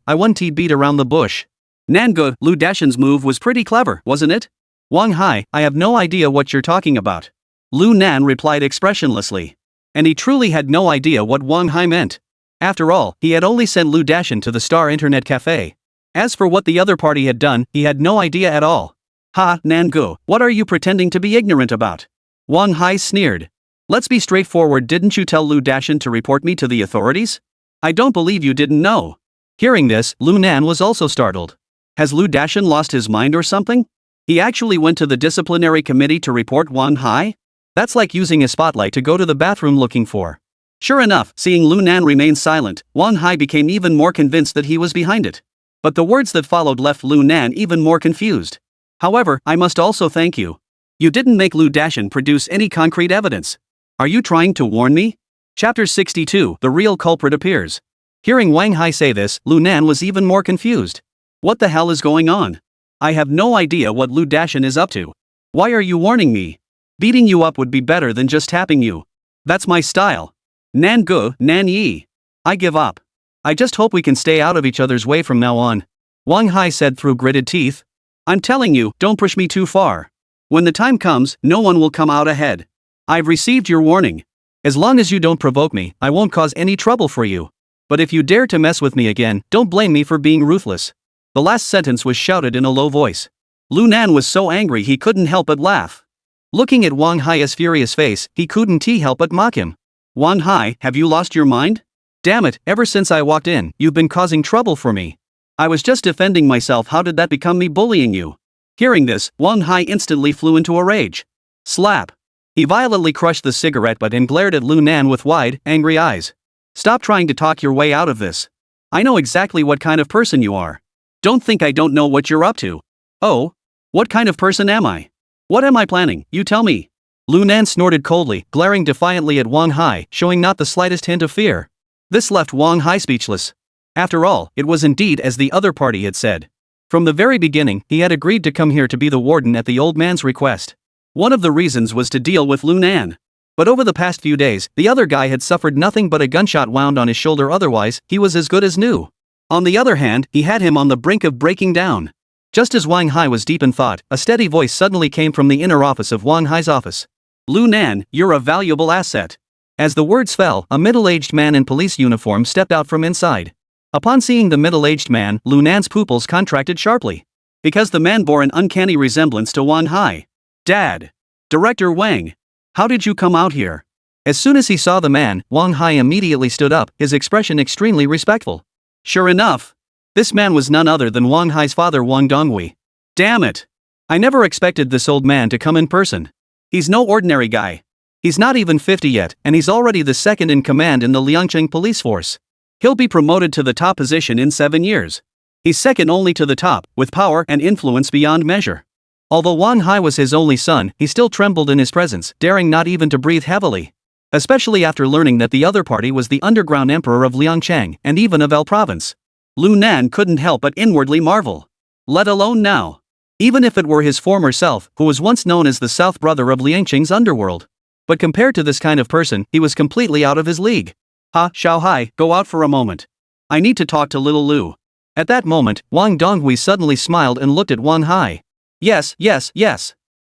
I won't beat around the bush. Nan-gu, Lu Dashin's move was pretty clever, wasn't it?" "Wang Hai, I have no idea what you're talking about." Lunan replied expressionlessly. And he truly had no idea what Wang Hai meant. After all, he had only sent Lu Dashin to the Star Internet Cafe. As for what the other party had done, he had no idea at all. "Ha, Nan-gu, what are you pretending to be ignorant about?" Wang Hai sneered. "Let's be straightforward, didn't you tell Lu Dashin to report me to the authorities? I don't believe you didn't know." Hearing this, Lunan was also startled. Has Lu Dashin lost his mind or something? He actually went to the disciplinary committee to report Wang Hai? That's like using a spotlight to go to the bathroom looking for. Sure enough, seeing Lunan remain silent, Wang Hai became even more convinced that he was behind it. But the words that followed left Lunan even more confused. "However, I must also thank you. You didn't make Lu Dashin produce any concrete evidence. Are you trying to warn me?" Chapter 62, The Real Culprit Appears. Hearing Wang Hai say this, Lunan was even more confused. What the hell is going on? I have no idea what Lu Dashin is up to. Why are you warning me? Beating you up would be better than just tapping you. That's my style. Nan-gu, Nan-yi. I give up. I just hope we can stay out of each other's way from now on. Wang Hai said through gritted teeth. I'm telling you, don't push me too far. When the time comes, no one will come out ahead. I've received your warning. As long as you don't provoke me, I won't cause any trouble for you. But if you dare to mess with me again, don't blame me for being ruthless. The last sentence was shouted in a low voice. Lu Nan was so angry he couldn't help but laugh. Looking at Wang Hai's furious face, he couldn't help but mock him. Wang Hai, have you lost your mind? Damn it, ever since I walked in, you've been causing trouble for me. I was just defending myself, how did that become me bullying you? Hearing this, Wang Hai instantly flew into a rage. Slap. He violently crushed the cigarette butt and glared at Lu Nan with wide, angry eyes. Stop trying to talk your way out of this. I know exactly what kind of person you are. Don't think I don't know what you're up to. Oh? What kind of person am I? What am I planning, you tell me? Lu Nan snorted coldly, glaring defiantly at Wang Hai, showing not the slightest hint of fear. This left Wang Hai speechless. After all, it was indeed as the other party had said. From the very beginning, he had agreed to come here to be the warden at the old man's request. One of the reasons was to deal with Lu Nan. But over the past few days, the other guy had suffered nothing but a gunshot wound on his shoulder, otherwise, he was as good as new. On the other hand, he had him on the brink of breaking down. Just as Wang Hai was deep in thought, a steady voice suddenly came from the inner office of Wang Hai's office. Lu Nan, you're a valuable asset. As the words fell, a middle-aged man in police uniform stepped out from inside. Upon seeing the middle-aged man, Lu Nan's pupils contracted sharply. Because the man bore an uncanny resemblance to Wang Hai. Dad. Director Wang. How did you come out here? As soon as he saw the man, Wang Hai immediately stood up, his expression extremely respectful. Sure enough. This man was none other than Wang Hai's father, Wang Donghui. Damn it. I never expected this old man to come in person. He's no ordinary guy. He's not even 50 yet, and he's already the second in command in the Liangcheng police force. He'll be promoted to the top position in 7 years. He's second only to the top, with power and influence beyond measure. Although Wang Hai was his only son, he still trembled in his presence, daring not even to breathe heavily. Especially after learning that the other party was the underground emperor of Liangcheng, and even of El Province. Lu Nan couldn't help but inwardly marvel. Let alone now. Even if it were his former self, who was once known as the South Brother of Liangcheng's underworld. But compared to this kind of person, he was completely out of his league. Ha, Xiao Hai, go out for a moment. I need to talk to little Lu. At that moment, Wang Donghui suddenly smiled and looked at Wang Hai. Yes.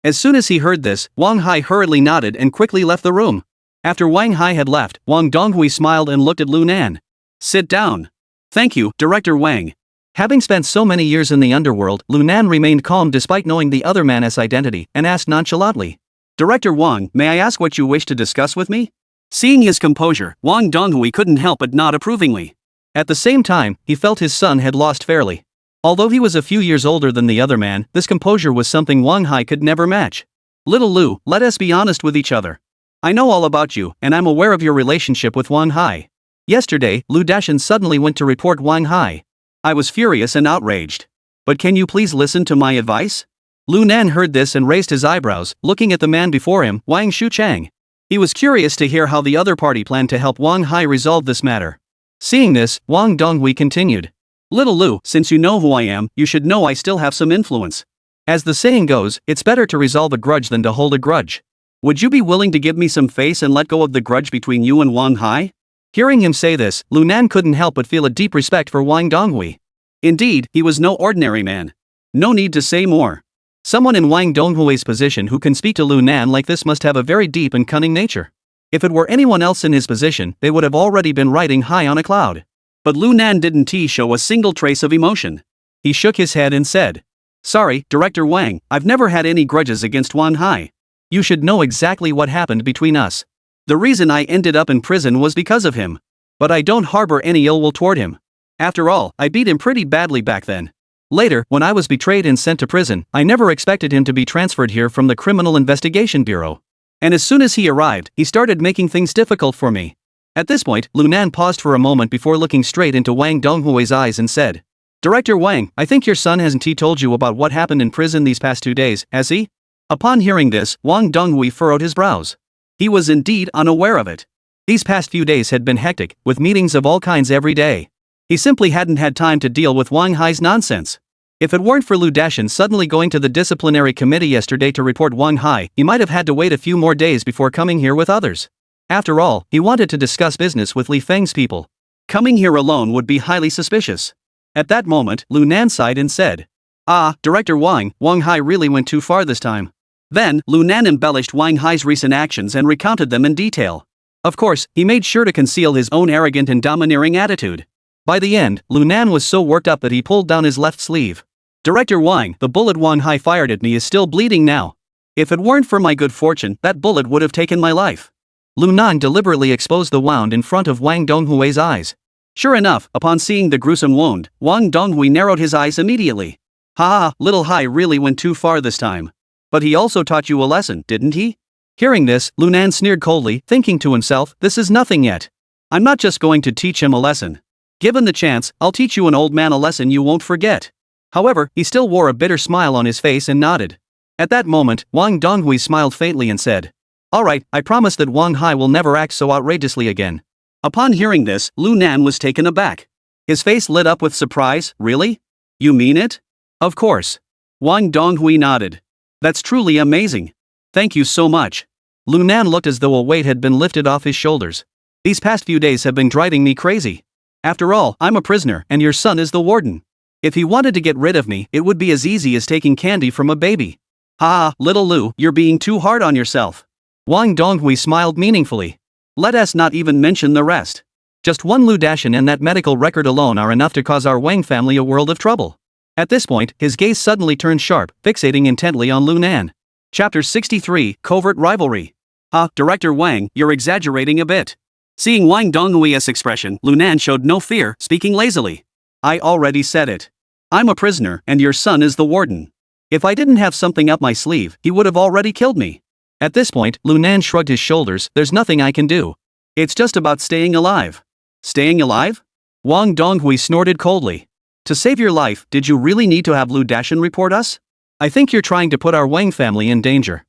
As soon as he heard this, Wang Hai hurriedly nodded and quickly left the room. After Wang Hai had left, Wang Donghui smiled and looked at Lu Nan. Sit down. Thank you, Director Wang. Having spent so many years in the underworld, Lu Nan remained calm despite knowing the other man's identity, and asked nonchalantly. Director Wang, may I ask what you wish to discuss with me? Seeing his composure, Wang Donghui couldn't help but nod approvingly. At the same time, he felt his son had lost fairly. Although he was a few years older than the other man, this composure was something Wang Hai could never match. Little Lu, let us be honest with each other. I know all about you, and I'm aware of your relationship with Wang Hai. Yesterday, Lu Dashan suddenly went to report Wang Hai. I was furious and outraged. But can you please listen to my advice? Lu Nan heard this and raised his eyebrows, looking at the man before him, Wang Shuchang. He was curious to hear how the other party planned to help Wang Hai resolve this matter. Seeing this, Wang Donghui continued. Little Lu, since you know who I am, you should know I still have some influence. As the saying goes, it's better to resolve a grudge than to hold a grudge. Would you be willing to give me some face and let go of the grudge between you and Wang Hai? Hearing him say this, Lu Nan couldn't help but feel a deep respect for Wang Donghui. Indeed, he was no ordinary man. No need to say more. Someone in Wang Donghui's position who can speak to Lu Nan like this must have a very deep and cunning nature. If it were anyone else in his position, they would have already been riding high on a cloud. But Lu Nan didn't show a single trace of emotion. He shook his head and said, Sorry, Director Wang, I've never had any grudges against Wang Hai. You should know exactly what happened between us. The reason I ended up in prison was because of him. But I don't harbor any ill will toward him. After all, I beat him pretty badly back then. Later, when I was betrayed and sent to prison, I never expected him to be transferred here from the Criminal Investigation Bureau. And as soon as he arrived, he started making things difficult for me. At this point, Lu Nan paused for a moment before looking straight into Wang Donghui's eyes and said, Director Wang, I think your son hasn't told you about what happened in prison these past 2 days, has he? Upon hearing this, Wang Donghui furrowed his brows. He was indeed unaware of it. These past few days had been hectic, with meetings of all kinds every day. He simply hadn't had time to deal with Wang Hai's nonsense. If it weren't for Lu Dashan suddenly going to the disciplinary committee yesterday to report Wang Hai, he might have had to wait a few more days before coming here with others. After all, he wanted to discuss business with Li Feng's people. Coming here alone would be highly suspicious. At that moment, Lu Nan sighed and said, "Ah, Director Wang Hai really went too far this time." Then, Lu Nan embellished Wang Hai's recent actions and recounted them in detail. Of course, he made sure to conceal his own arrogant and domineering attitude. By the end, Lu Nan was so worked up that he pulled down his left sleeve. "Director Wang, the bullet Wang Hai fired at me is still bleeding now. If it weren't for my good fortune, that bullet would have taken my life." Lu Nan deliberately exposed the wound in front of Wang Donghui's eyes. Sure enough, upon seeing the gruesome wound, Wang Donghui narrowed his eyes immediately. "Ha, little Hai really went too far this time. But he also taught you a lesson, didn't he?" Hearing this, Lu Nan sneered coldly, thinking to himself, "This is nothing yet. I'm not just going to teach him a lesson. Given the chance, I'll teach you an old man a lesson you won't forget." However, he still wore a bitter smile on his face and nodded. At that moment, Wang Donghui smiled faintly and said, "All right, I promise that Wang Hai will never act so outrageously again." Upon hearing this, Lu Nan was taken aback. His face lit up with surprise. "Really? You mean it?" "Of course." Wang Donghui nodded. "That's truly amazing. Thank you so much." Lu Nan looked as though a weight had been lifted off his shoulders. "These past few days have been driving me crazy. After all, I'm a prisoner and your son is the warden. If he wanted to get rid of me, it would be as easy as taking candy from a baby." "Ha, little Lu, you're being too hard on yourself." Wang Donghui smiled meaningfully. "Let us not even mention the rest. Just one Lu Dashan and that medical record alone are enough to cause our Wang family a world of trouble." At this point, his gaze suddenly turned sharp, fixating intently on Lu Nan. Chapter 63, Covert Rivalry. Director Wang, you're exaggerating a bit." Seeing Wang Donghui's expression, Lu Nan showed no fear, speaking lazily. "I already said it. I'm a prisoner, and your son is the warden. If I didn't have something up my sleeve, he would have already killed me." At this point, Lu Nan shrugged his shoulders. "There's nothing I can do. It's just about staying alive." "Staying alive?" Wang Donghui snorted coldly. "To save your life, did you really need to have Lu Dashan report us? I think you're trying to put our Wang family in danger."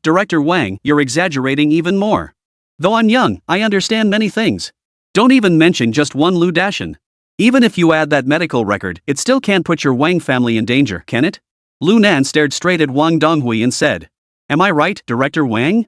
Director Wang, you're exaggerating even more. Though I'm young, I understand many things. Don't even mention just one Lu Dashan. Even if you add that medical record, it still can't put your Wang family in danger, can it?" Lu Nan stared straight at Wang Donghui and said, "Am I right, Director Wang?"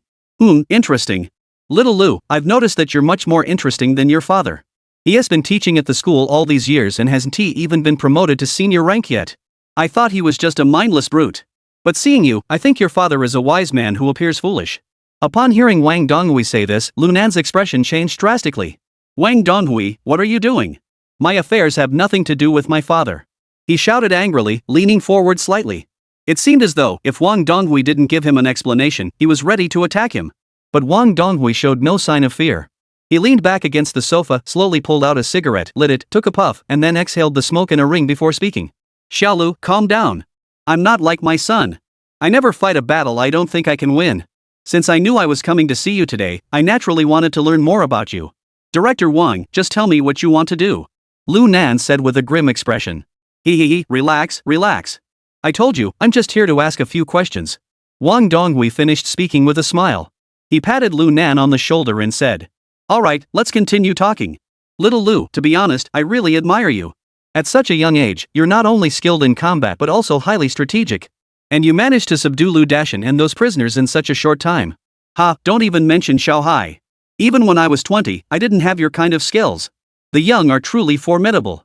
Interesting. Little Lu, I've noticed that you're much more interesting than your father. He has been teaching at the school all these years and hasn't he even been promoted to senior rank yet? I thought he was just a mindless brute. But seeing you, I think your father is a wise man who appears foolish." Upon hearing Wang Donghui say this, Lu Nan's expression changed drastically. "Wang Donghui, what are you doing? My affairs have nothing to do with my father," he shouted angrily, leaning forward slightly. It seemed as though, if Wang Donghui didn't give him an explanation, he was ready to attack him. But Wang Donghui showed no sign of fear. He leaned back against the sofa, slowly pulled out a cigarette, lit it, took a puff, and then exhaled the smoke in a ring before speaking. "Xiaolu, calm down. I'm not like my son. I never fight a battle I don't think I can win. Since I knew I was coming to see you today, I naturally wanted to learn more about you. Director Wang, just tell me what you want to do," Lu Nan said with a grim expression. Relax. I told you, I'm just here to ask a few questions." Wang Donghui finished speaking with a smile. He patted Lu Nan on the shoulder and said, "All right, let's continue talking. Little Lu, to be honest, I really admire you. At such a young age, you're not only skilled in combat but also highly strategic. And you managed to subdue Lu Dashan and those prisoners in such a short time. Don't even mention Xiao Hai. Even when I was 20, I didn't have your kind of skills. The young are truly formidable.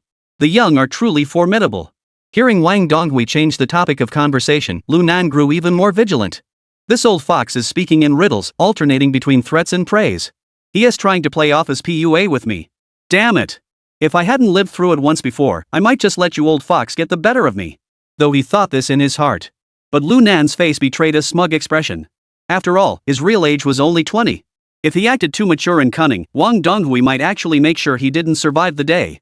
Hearing Wang Donghui change the topic of conversation, Lu Nan grew even more vigilant. This old fox is speaking in riddles, alternating between threats and praise. He is trying to play off his PUA with me. Damn it. If I hadn't lived through it once before, I might just let you old fox get the better of me. Though he thought this in his heart. But Lu Nan's face betrayed a smug expression. After all, his real age was only 20. If he acted too mature and cunning, Wang Donghui might actually make sure he didn't survive the day.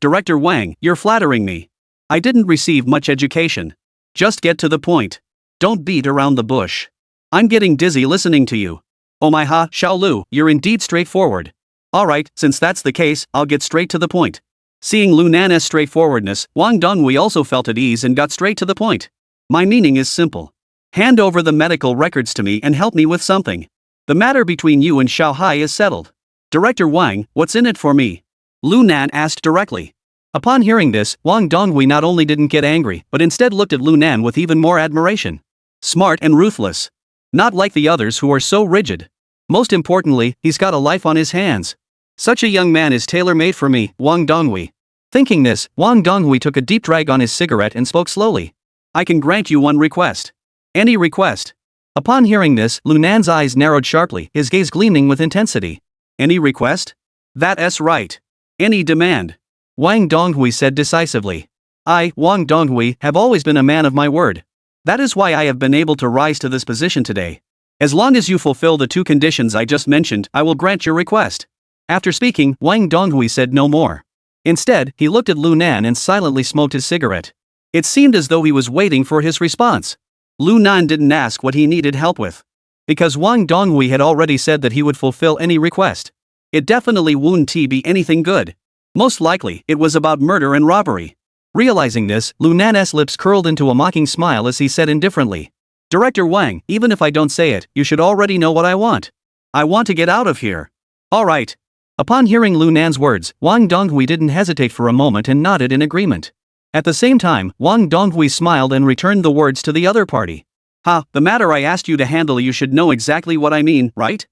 Director Wang, you're flattering me. I didn't receive much education. Just get to the point. Don't beat around the bush. I'm getting dizzy listening to you. Oh my Xiaolu, you're indeed straightforward. Alright, since that's the case, I'll get straight to the point. Seeing Lu Nan's straightforwardness, Wang Donghui also felt at ease and got straight to the point. My meaning is simple. Hand over the medical records to me and help me with something. The matter between you and Xiao Hai is settled. Director Wang, what's in it for me? Lu Nan asked directly. Upon hearing this, Wang Donghui not only didn't get angry, but instead looked at Lu Nan with even more admiration. Smart and ruthless. Not like the others who are so rigid. Most importantly, he's got a life on his hands. Such a young man is tailor-made for me, Wang Donghui. Thinking this, Wang Donghui took a deep drag on his cigarette and spoke slowly. I can grant you one request. Any request? Upon hearing this, Lunan's eyes narrowed sharply, his gaze gleaming with intensity. Any request? That's right. Any demand. Wang Donghui said decisively. I, Wang Donghui, have always been a man of my word. That is why I have been able to rise to this position today. As long as you fulfill the two conditions I just mentioned, I will grant your request. After speaking, Wang Donghui said no more. Instead, he looked at Lunan and silently smoked his cigarette. It seemed as though he was waiting for his response. Lunan didn't ask what he needed help with. Because Wang Donghui had already said that he would fulfill any request. It definitely wouldn't be anything good. Most likely, it was about murder and robbery. Realizing this, Lunan's lips curled into a mocking smile as he said indifferently. Director Wang, even if I don't say it, you should already know what I want. I want to get out of here. Alright. Upon hearing Lunan's words, Wang Donghui didn't hesitate for a moment and nodded in agreement. At the same time, Wang Donghui smiled and returned the words to the other party. The matter I asked you to handle, you should know exactly what I mean, right?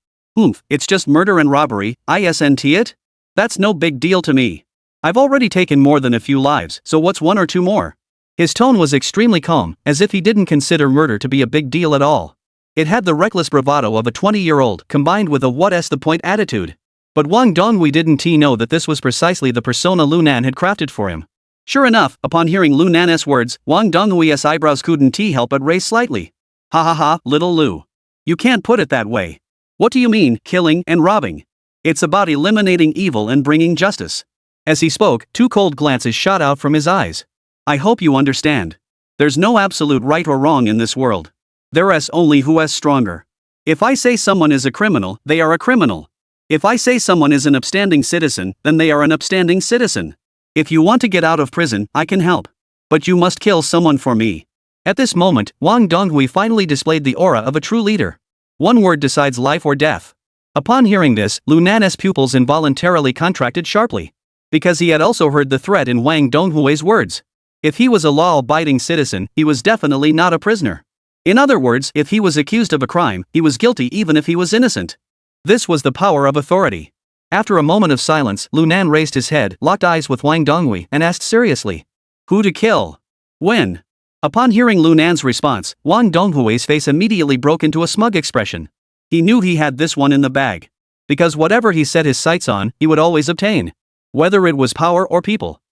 It's just murder and robbery, isn't it? That's no big deal to me. I've already taken more than a few lives, so what's one or two more? His tone was extremely calm, as if he didn't consider murder to be a big deal at all. It had the reckless bravado of a 20-year-old, combined with a what's the point attitude. But Wang Donghui didn't know that this was precisely the persona Lunan had crafted for him. Sure enough, upon hearing Lunan's words, Wang Donghui's eyebrows couldn't help but raise slightly. Ha, little Lu. You can't put it that way. What do you mean, killing and robbing? It's about eliminating evil and bringing justice. As he spoke, two cold glances shot out from his eyes. I hope you understand. There's no absolute right or wrong in this world. There's only who is stronger. If I say someone is a criminal, they are a criminal. If I say someone is an upstanding citizen, then they are an upstanding citizen. If you want to get out of prison, I can help. But you must kill someone for me. At this moment, Wang Donghui finally displayed the aura of a true leader. One word decides life or death. Upon hearing this, Lunan's pupils involuntarily contracted sharply. Because he had also heard the threat in Wang Donghui's words. If he was a law-abiding citizen, he was definitely not a prisoner. In other words, if he was accused of a crime, he was guilty even if he was innocent. This was the power of authority. After a moment of silence, Lunan raised his head, locked eyes with Wang Donghui, and asked seriously. Who to kill? When? Upon hearing Lunan's response, Wang Donghui's face immediately broke into a smug expression. He knew he had this one in the bag. Because whatever he set his sights on, he would always obtain. Whether it was power or people.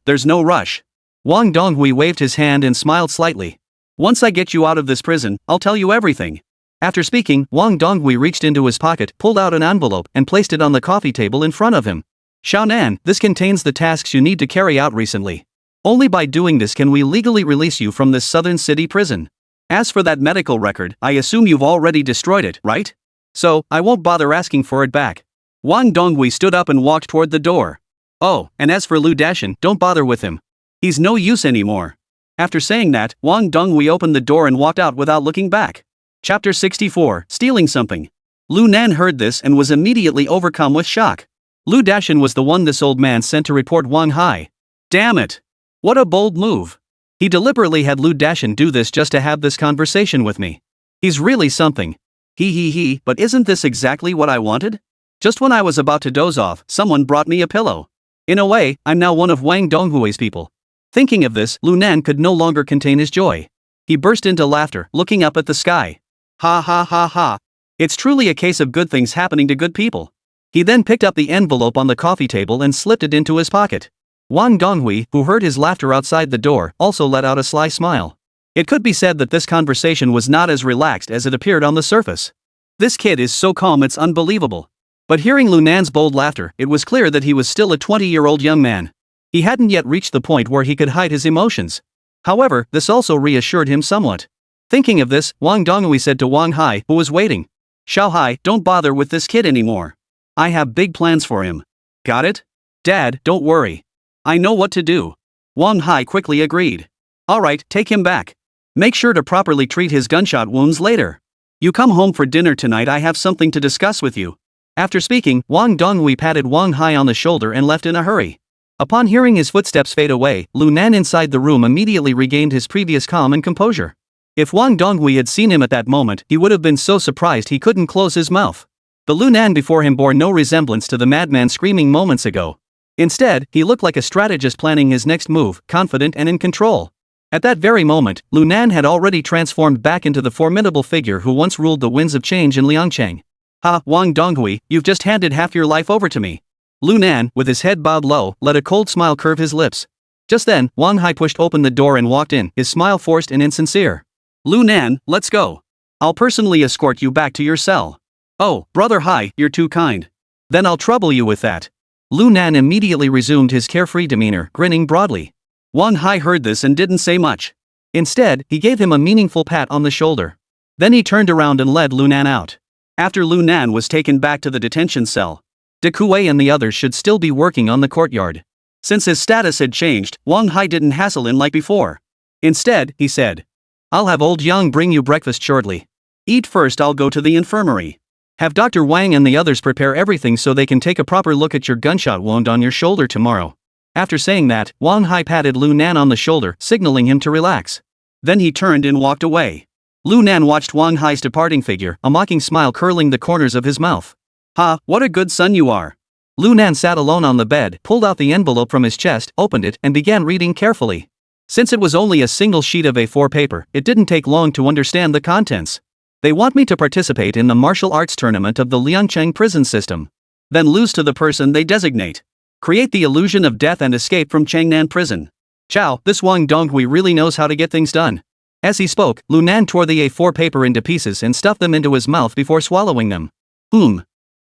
There's no rush. Wang Donghui waved his hand and smiled slightly. Once I get you out of this prison, I'll tell you everything. After speaking, Wang Donghui reached into his pocket, pulled out an envelope, and placed it on the coffee table in front of him. Xiaonan, this contains the tasks you need to carry out recently. Only by doing this can we legally release you from this southern city prison. As for that medical record, I assume you've already destroyed it, right? So, I won't bother asking for it back. Wang Donghui stood up and walked toward the door. Oh, and as for Lu Dashan, don't bother with him. He's no use anymore. After saying that, Wang Donghui opened the door and walked out without looking back. Chapter 64, Stealing Something. Lunan heard this and was immediately overcome with shock. Lu Dashan was the one this old man sent to report Wang Hai. Damn it! What a bold move. He deliberately had Lu Dashan do this just to have this conversation with me. He's really something. But isn't this exactly what I wanted? Just when I was about to doze off, someone brought me a pillow. In a way, I'm now one of Wang Donghui's people. Thinking of this, Lunan could no longer contain his joy. He burst into laughter, looking up at the sky. Ha. It's truly a case of good things happening to good people. He then picked up the envelope on the coffee table and slipped it into his pocket. Wang Donghui, who heard his laughter outside the door, also let out a sly smile. It could be said that this conversation was not as relaxed as it appeared on the surface. This kid is so calm it's unbelievable. But hearing Lunan's bold laughter, it was clear that he was still a 20-year-old young man. He hadn't yet reached the point where he could hide his emotions. However, this also reassured him somewhat. Thinking of this, Wang Donghui said to Wang Hai, who was waiting. Xiao Hai, don't bother with this kid anymore. I have big plans for him. Got it? Dad, don't worry. I know what to do. Wang Hai quickly agreed. Alright, take him back. Make sure to properly treat his gunshot wounds later. You come home for dinner tonight, I have something to discuss with you. After speaking, Wang Donghui patted Wang Hai on the shoulder and left in a hurry. Upon hearing his footsteps fade away, Lunan inside the room immediately regained his previous calm and composure. If Wang Donghui had seen him at that moment, he would have been so surprised he couldn't close his mouth. The Lunan before him bore no resemblance to the madman screaming moments ago. Instead, he looked like a strategist planning his next move, confident and in control. At that very moment, Lunan had already transformed back into the formidable figure who once ruled the winds of change in Liangcheng. Ha, Wang Donghui, you've just handed half your life over to me. Lunan, with his head bowed low, let a cold smile curve his lips. Just then, Wang Hai pushed open the door and walked in, his smile forced and insincere. Lunan, let's go. I'll personally escort you back to your cell. Oh, Brother Hai, you're too kind. Then I'll trouble you with that. Lunan immediately resumed his carefree demeanor, grinning broadly. Wang Hai heard this and didn't say much. Instead, he gave him a meaningful pat on the shoulder. Then he turned around and led Lunan out. After Lunan was taken back to the detention cell, De Kuei and the others should still be working on the courtyard. Since his status had changed, Wang Hai didn't hassle him like before. Instead, he said, I'll have old Yang bring you breakfast shortly. Eat first, I'll go to the infirmary. Have Dr. Wang and the others prepare everything so they can take a proper look at your gunshot wound on your shoulder tomorrow. After saying that, Wang Hai patted Lunan on the shoulder, signaling him to relax. Then he turned and walked away. Lunan watched Wang Hai's departing figure, a mocking smile curling the corners of his mouth. Ha, what a good son you are. Lunan sat alone on the bed, pulled out the envelope from his chest, opened it, and began reading carefully. Since it was only a single sheet of A4 paper, it didn't take long to understand the contents. They want me to participate in the martial arts tournament of the Liangcheng prison system. Then lose to the person they designate. Create the illusion of death and escape from Changnan prison. Chow, this Wang Donghui really knows how to get things done. As he spoke, Lunan tore the A4 paper into pieces and stuffed them into his mouth before swallowing them.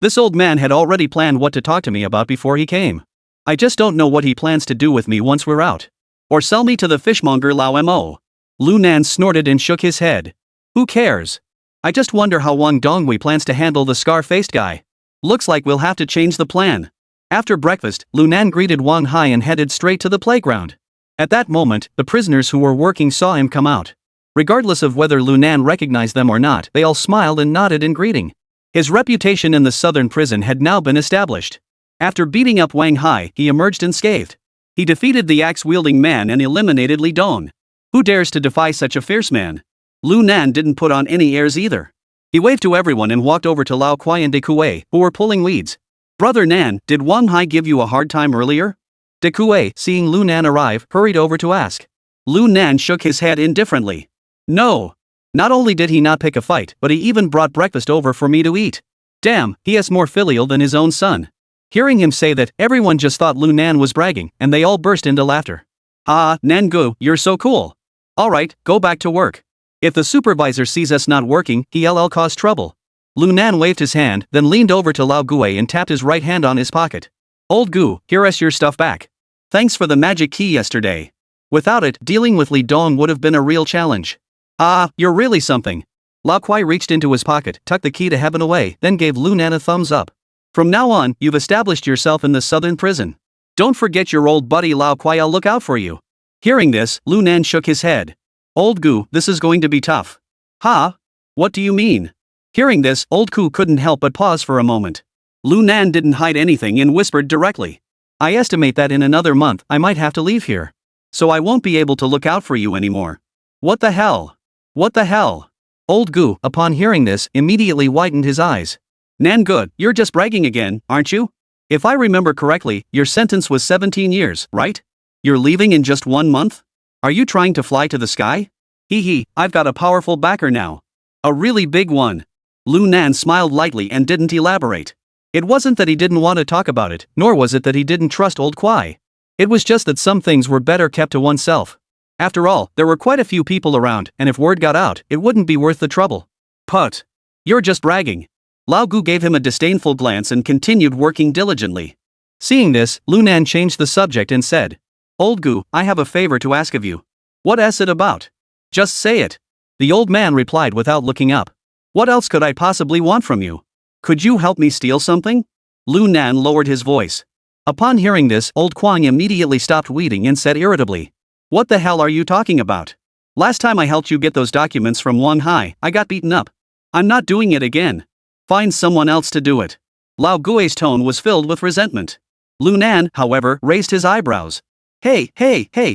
This old man had already planned what to talk to me about before he came. I just don't know what he plans to do with me once we're out. Or sell me to the fishmonger Lao Mo. Lunan snorted and shook his head. Who cares? I just wonder how Wang Donghui plans to handle the scar-faced guy. Looks like we'll have to change the plan. After breakfast, Lunan greeted Wang Hai and headed straight to the playground. At that moment, the prisoners who were working saw him come out. Regardless of whether Lunan recognized them or not, they all smiled and nodded in greeting. His reputation in the southern prison had now been established. After beating up Wang Hai, he emerged unscathed. He defeated the axe-wielding man and eliminated Li Dong. Who dares to defy such a fierce man? Lunan didn't put on any airs either. He waved to everyone and walked over to Lao Kuai and De Kuei, who were pulling weeds. Brother Nan, did Wang Hai give you a hard time earlier? De Kuei, seeing Lunan arrive, hurried over to ask. Lunan shook his head indifferently. No. Not only did he not pick a fight, but he even brought breakfast over for me to eat. Damn, he is more filial than his own son. Hearing him say that, everyone just thought Lunan was bragging, and they all burst into laughter. Ah, Nangu, you're so cool. Alright, go back to work. If the supervisor sees us not working, he'll cause trouble. Lunan waved his hand, then leaned over to Lao Gui and tapped his right hand on his pocket. Old Gu, here us your stuff back. Thanks for the magic key yesterday. Without it, dealing with Li Dong would have been a real challenge. Ah, you're really something. Lao Kuai reached into his pocket, tucked the key to heaven away, then gave Lunan a thumbs up. From now on, you've established yourself in the southern prison. Don't forget your old buddy Lao Kuai, I'll look out for you. Hearing this, Lunan shook his head. Old Gu, this is going to be tough. Ha? What do you mean? Hearing this, Old Gu couldn't help but pause for a moment. Lunan didn't hide anything and whispered directly. I estimate that in another month, I might have to leave here. So I won't be able to look out for you anymore. What the hell? What the hell? Old Gu, upon hearing this, immediately widened his eyes. Nan good, you're just bragging again, aren't you? If I remember correctly, your sentence was 17 years, right? You're leaving in just 1 month? Are you trying to fly to the sky? Hee, I've got a powerful backer now. A really big one. Lunan smiled lightly and didn't elaborate. It wasn't that he didn't want to talk about it, nor was it that he didn't trust Old Kuai. It was just that some things were better kept to oneself. After all, there were quite a few people around, and if word got out, it wouldn't be worth the trouble. Put. You're just bragging. Lao Gu gave him a disdainful glance and continued working diligently. Seeing this, Lunan changed the subject and said, Old Gu, I have a favor to ask of you. What is it about? Just say it. The old man replied without looking up. What else could I possibly want from you? Could you help me steal something? Lunan lowered his voice. Upon hearing this, Old Kwang immediately stopped weeding and said irritably, What the hell are you talking about? Last time I helped you get those documents from Wang Hai, I got beaten up. I'm not doing it again. Find someone else to do it. Lao Gui's tone was filled with resentment. Lunan, however, raised his eyebrows. Hey,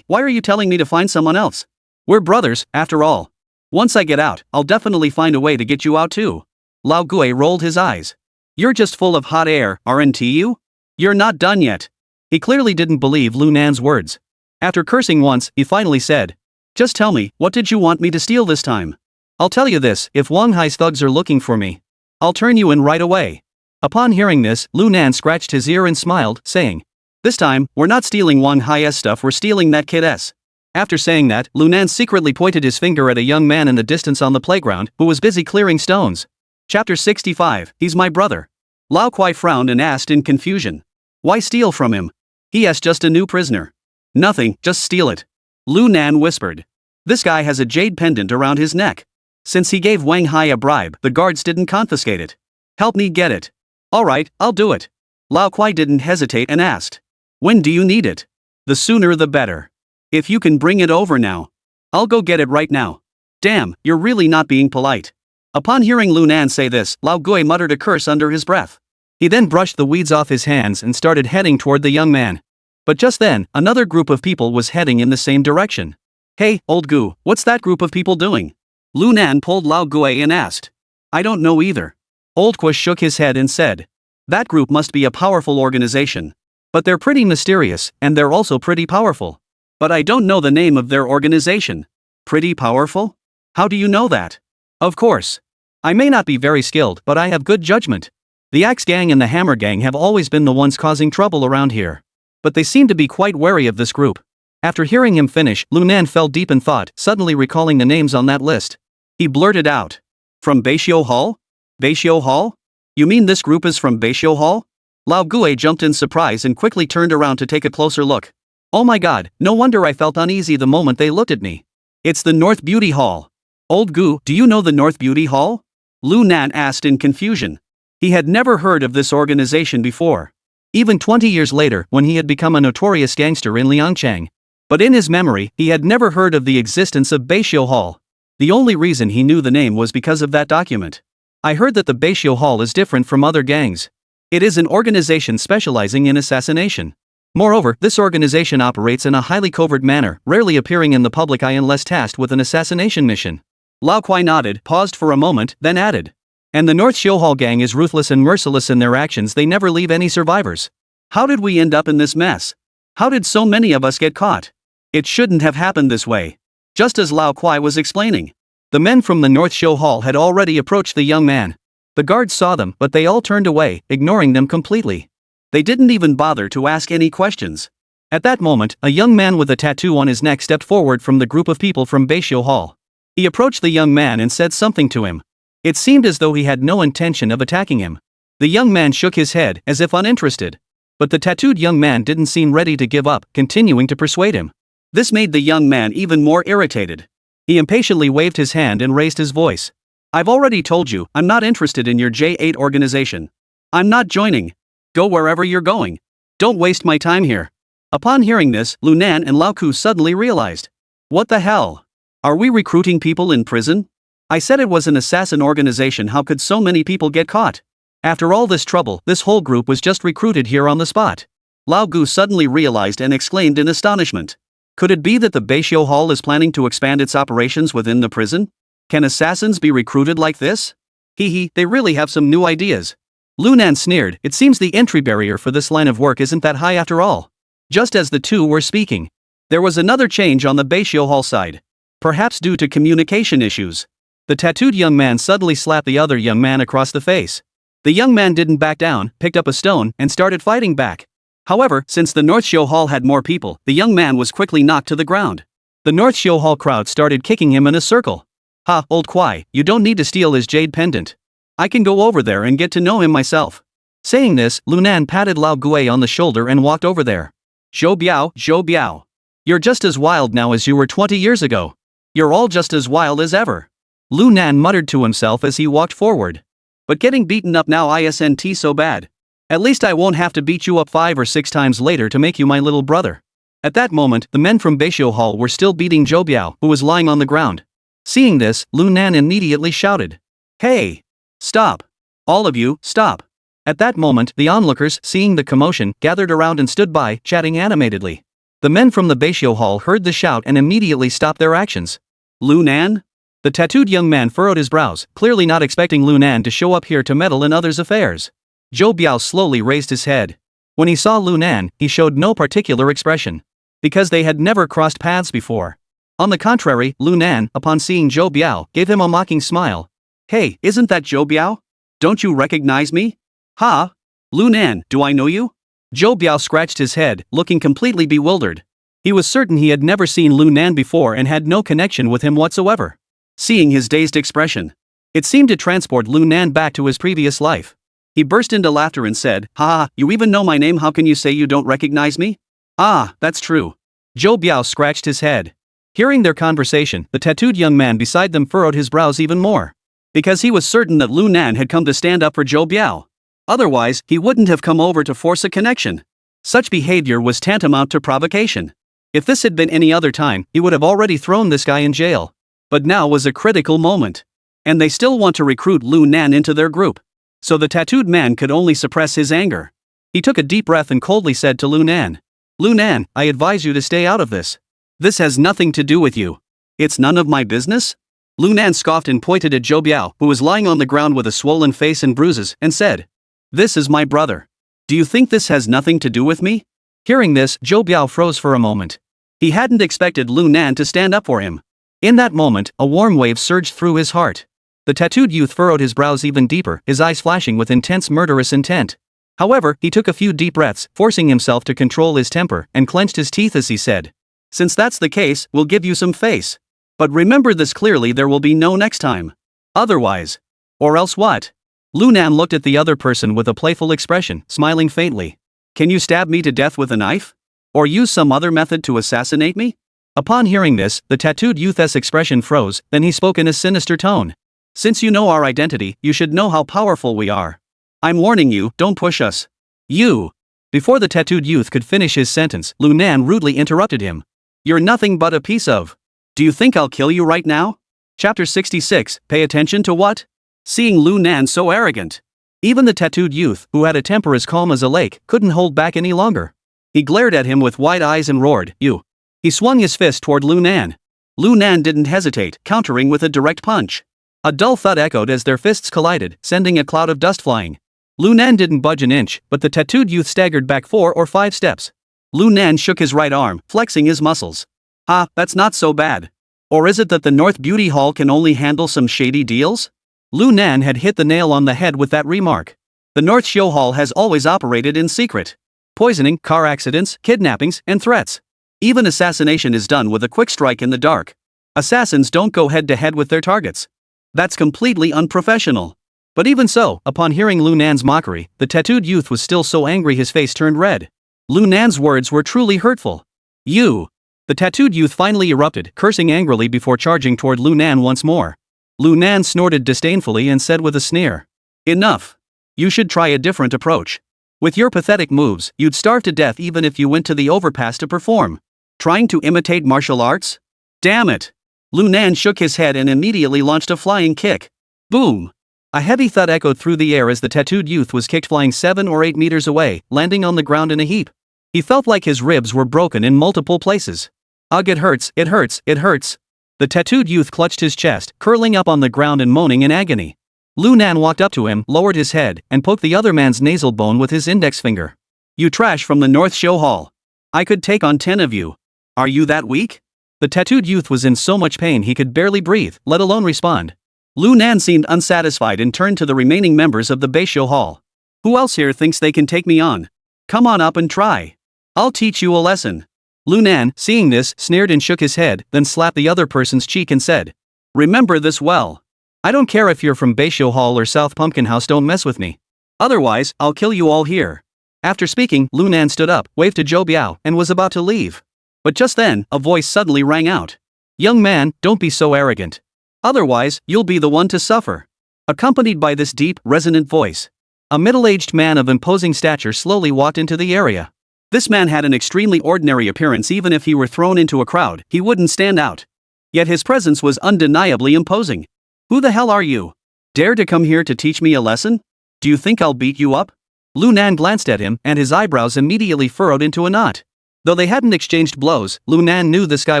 why are you telling me to find someone else? We're brothers, after all. Once I get out, I'll definitely find a way to get you out too. Lao Gui rolled his eyes. You're just full of hot air, aren't you? You're not done yet. He clearly didn't believe Lu Nan's words. After cursing once, he finally said, "Just tell me, what did you want me to steal this time? I'll tell you this, if Wang Hai's thugs are looking for me, I'll turn you in right away." Upon hearing this, Lu Nan scratched his ear and smiled, saying, "This time, we're not stealing Wang Hai's stuff, we're stealing that kid's." After saying that, Lu Nan secretly pointed his finger at a young man in the distance on the playground, who was busy clearing stones. Chapter 65, He's my brother. Lao Kuai frowned and asked in confusion, "Why steal from him? He is just a new prisoner." "Nothing, just steal it." Lu Nan whispered. "This guy has a jade pendant around his neck. Since he gave Wang Hai a bribe, the guards didn't confiscate it. Help me get it." "Alright, I'll do it." Lao Kuai didn't hesitate and asked, "When do you need it?" "The sooner the better. If you can bring it over now, I'll go get it right now." "Damn, you're really not being polite." Upon hearing Lu Nan say this, Lao Gui muttered a curse under his breath. He then brushed the weeds off his hands and started heading toward the young man. But just then, another group of people was heading in the same direction. "Hey, old Gu, what's that group of people doing?" Lu Nan pulled Lao Gui and asked. "I don't know either." Old Gu shook his head and said, "That group must be a powerful organization. But they're pretty mysterious, and they're also pretty powerful. But I don't know the name of their organization." "Pretty powerful? How do you know that?" "Of course. I may not be very skilled, but I have good judgment. The Axe Gang and the Hammer Gang have always been the ones causing trouble around here. But they seem to be quite wary of this group." After hearing him finish, Lu Nan fell deep in thought, suddenly recalling the names on that list. He blurted out, "From Beishio Hall? Beishio Hall? You mean this group is from Beishio Hall?" Lao Gui jumped in surprise and quickly turned around to take a closer look. "Oh my god, no wonder I felt uneasy the moment they looked at me. It's the North Beauty Hall." "Old Gu, do you know the North Beauty Hall?" Lu Nan asked in confusion. He had never heard of this organization before. Even 20 years later, when he had become a notorious gangster in Liangchang. But in his memory, he had never heard of the existence of Beishio Hall. The only reason he knew the name was because of that document. "I heard that the Beishio Hall is different from other gangs. It is an organization specializing in assassination. Moreover, this organization operates in a highly covert manner, rarely appearing in the public eye unless tasked with an assassination mission." Lao Kuai nodded, paused for a moment, then added, "And the North Shio Hall gang is ruthless and merciless in their actions, they never leave any survivors. How did we end up in this mess? How did so many of us get caught? It shouldn't have happened this way." Just as Lao Kuai was explaining, the men from the North Shio Hall had already approached the young man. The guards saw them, but they all turned away, ignoring them completely. They didn't even bother to ask any questions. At that moment, a young man with a tattoo on his neck stepped forward from the group of people from Beishio Hall. He approached the young man and said something to him. It seemed as though he had no intention of attacking him. The young man shook his head, as if uninterested. But the tattooed young man didn't seem ready to give up, continuing to persuade him. This made the young man even more irritated. He impatiently waved his hand and raised his voice. "I've already told you, I'm not interested in your J8 organization. I'm not joining. Go wherever you're going. Don't waste my time here." Upon hearing this, Lu Nan and Lao Ku suddenly realized. What the hell? Are we recruiting people in prison? I said it was an assassin organization, how could so many people get caught? After all this trouble, this whole group was just recruited here on the spot. Lao Gu suddenly realized and exclaimed in astonishment. Could it be that the Beishio Hall is planning to expand its operations within the prison? Can assassins be recruited like this? Hee, they really have some new ideas. Lu Nan sneered, it seems the entry barrier for this line of work isn't that high after all. Just as the two were speaking, there was another change on the Beishio Hall side. Perhaps due to communication issues. The tattooed young man suddenly slapped the other young man across the face. The young man didn't back down, picked up a stone, and started fighting back. However, since the North Shio Hall had more people, the young man was quickly knocked to the ground. The North Shio Hall crowd started kicking him in a circle. Ha, old Kwai, you don't need to steal his jade pendant. I can go over there and get to know him myself. Saying this, Lu Nan patted Lao Gui on the shoulder and walked over there. Zhou Biao. You're just as wild now as you were 20 years ago. You're all just as wild as ever. Lu Nan muttered to himself as he walked forward. But getting beaten up now isn't so bad. At least I won't have to beat you up 5 or 6 times later to make you my little brother. At that moment, the men from Beishio Hall were still beating Zhou Biao, who was lying on the ground. Seeing this, Lu Nan immediately shouted. Hey! Stop! All of you, stop! At that moment, the onlookers, seeing the commotion, gathered around and stood by, chatting animatedly. The men from the Beishio Hall heard the shout and immediately stopped their actions. Lu Nan? The tattooed young man furrowed his brows, clearly not expecting Lu Nan to show up here to meddle in others' affairs. Zhou Biao slowly raised his head. When he saw Lu Nan, he showed no particular expression. Because they had never crossed paths before. On the contrary, Lu Nan, upon seeing Zhou Biao, gave him a mocking smile. Hey, isn't that Zhou Biao? Don't you recognize me? Ha? Lu Nan, do I know you? Zhou Biao scratched his head, looking completely bewildered. He was certain he had never seen Lu Nan before and had no connection with him whatsoever. Seeing his dazed expression, it seemed to transport Lu Nan back to his previous life. He burst into laughter and said, "Ha, you even know my name, how can you say you don't recognize me?" "Ah, that's true." Zhou Biao scratched his head. Hearing their conversation, the tattooed young man beside them furrowed his brows even more. Because he was certain that Lu Nan had come to stand up for Zhou Biao. Otherwise, he wouldn't have come over to force a connection. Such behavior was tantamount to provocation. If this had been any other time, he would have already thrown this guy in jail. But now was a critical moment. And they still want to recruit Lu Nan into their group. So the tattooed man could only suppress his anger. He took a deep breath and coldly said to Lu Nan, "Lu Nan, I advise you to stay out of this. This has nothing to do with you. It's none of my business?" Lu Nan scoffed and pointed at Zhou Biao, who was lying on the ground with a swollen face and bruises, and said, "This is my brother. Do you think this has nothing to do with me?" Hearing this, Zhou Biao froze for a moment. He hadn't expected Lu Nan to stand up for him. In that moment, a warm wave surged through his heart. The tattooed youth furrowed his brows even deeper, his eyes flashing with intense murderous intent. However, he took a few deep breaths, forcing himself to control his temper, and clenched his teeth as he said, "Since that's the case, we'll give you some face. But remember this clearly, there will be no next time. Otherwise. Or else what?" Lu Nan looked at the other person with a playful expression, smiling faintly. "Can you stab me to death with a knife? Or use some other method to assassinate me?" Upon hearing this, the tattooed youth's expression froze, then he spoke in a sinister tone. "Since you know our identity, you should know how powerful we are. I'm warning you, don't push us. You." Before the tattooed youth could finish his sentence, Lu Nan rudely interrupted him. "You're nothing but a piece of. Do you think I'll kill you right now?" Chapter 66, Pay attention to what? Seeing Lu Nan so arrogant, even the tattooed youth, who had a temper as calm as a lake, couldn't hold back any longer. He glared at him with wide eyes and roared, "You." He swung his fist toward Lu Nan. Lu Nan didn't hesitate, countering with a direct punch. A dull thud echoed as their fists collided, sending a cloud of dust flying. Lu Nan didn't budge an inch, but the tattooed youth staggered back 4 or 5 steps. Lu Nan shook his right arm, flexing his muscles. "Ah, that's not so bad. Or is it that the North Beauty Hall can only handle some shady deals?" Lu Nan had hit the nail on the head with that remark. The North Show Hall has always operated in secret. Poisoning, car accidents, kidnappings, and threats. Even assassination is done with a quick strike in the dark. Assassins don't go head to head with their targets. That's completely unprofessional. But even so, upon hearing Lu Nan's mockery, the tattooed youth was still so angry his face turned red. Lu Nan's words were truly hurtful. "You." The tattooed youth finally erupted, cursing angrily before charging toward Lu Nan once more. Lu Nan snorted disdainfully and said with a sneer, "Enough. You should try a different approach. With your pathetic moves, you'd starve to death even if you went to the overpass to perform. Trying to imitate martial arts? Damn it." Lu Nan shook his head and immediately launched a flying kick. Boom! A heavy thud echoed through the air as the tattooed youth was kicked flying 7 or 8 meters away, landing on the ground in a heap. He felt like his ribs were broken in multiple places. "Ugh, it hurts, it hurts, it hurts." The tattooed youth clutched his chest, curling up on the ground and moaning in agony. Lu Nan walked up to him, lowered his head, and poked the other man's nasal bone with his index finger. "You trash from the North Show Hall. I could take on 10 of you. Are you that weak?" The tattooed youth was in so much pain he could barely breathe, let alone respond. Lu Nan seemed unsatisfied and turned to the remaining members of the Beisho Hall. "Who else here thinks they can take me on? Come on up and try. I'll teach you a lesson." Lu Nan, seeing this, sneered and shook his head, then slapped the other person's cheek and said, "Remember this well. I don't care if you're from Beisho Hall or South Pumpkin House, don't mess with me. Otherwise, I'll kill you all here." After speaking, Lu Nan stood up, waved to Zhou Biao, and was about to leave. But just then, a voice suddenly rang out. "Young man, don't be so arrogant. Otherwise, you'll be the one to suffer." Accompanied by this deep, resonant voice, a middle-aged man of imposing stature slowly walked into the area. This man had an extremely ordinary appearance. Even if he were thrown into a crowd, he wouldn't stand out. Yet his presence was undeniably imposing. "Who the hell are you? Dare to come here to teach me a lesson? Do you think I'll beat you up?" Lu Nan glanced at him, and his eyebrows immediately furrowed into a knot. Though they hadn't exchanged blows, Lu Nan knew this guy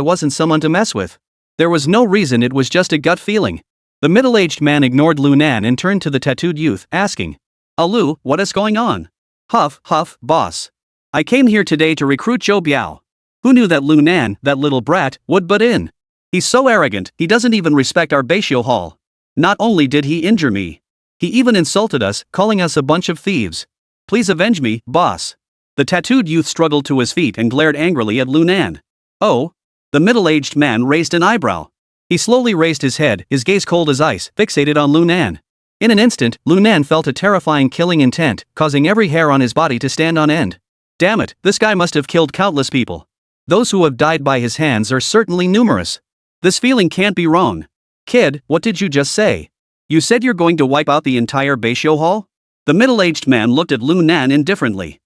wasn't someone to mess with. There was no reason, it was just a gut feeling. The middle-aged man ignored Lu Nan and turned to the tattooed youth, asking, Alu, what is going on? Huff, huff, boss. I came here today to recruit Zhou Biao. Who knew that Lu Nan, that little brat, would butt in? He's so arrogant, he doesn't even respect our Beisho Hall. Not only did he injure me, he even insulted us, calling us a bunch of thieves. Please avenge me, boss. The tattooed youth struggled to his feet and glared angrily at Lu Nan. Oh? The middle-aged man raised an eyebrow. He slowly raised his head, his gaze cold as ice, fixated on Lu Nan. In an instant, Lu Nan felt a terrifying killing intent, causing every hair on his body to stand on end. Damn it, this guy must have killed countless people. Those who have died by his hands are certainly numerous. This feeling can't be wrong. Kid, what did you just say? You said you're going to wipe out the entire Beisho Hall? The middle-aged man looked at Lu Nan indifferently.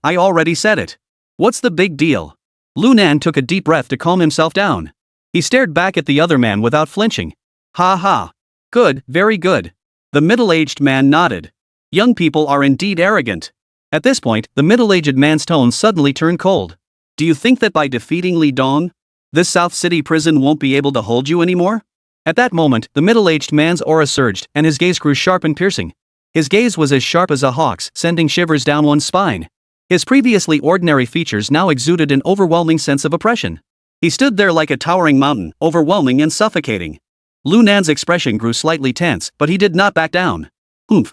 I already said it. What's the big deal? Lu Nan took a deep breath to calm himself down. He stared back at the other man without flinching. Ha ha. Good, very good. The middle-aged man nodded. Young people are indeed arrogant. At this point, the middle-aged man's tone suddenly turned cold. Do you think that by defeating Li Dong, this South City prison won't be able to hold you anymore? At that moment, the middle-aged man's aura surged and his gaze grew sharp and piercing. His gaze was as sharp as a hawk's, sending shivers down one's spine. His previously ordinary features now exuded an overwhelming sense of oppression. He stood there like a towering mountain, overwhelming and suffocating. Lu Nan's expression grew slightly tense, but he did not back down.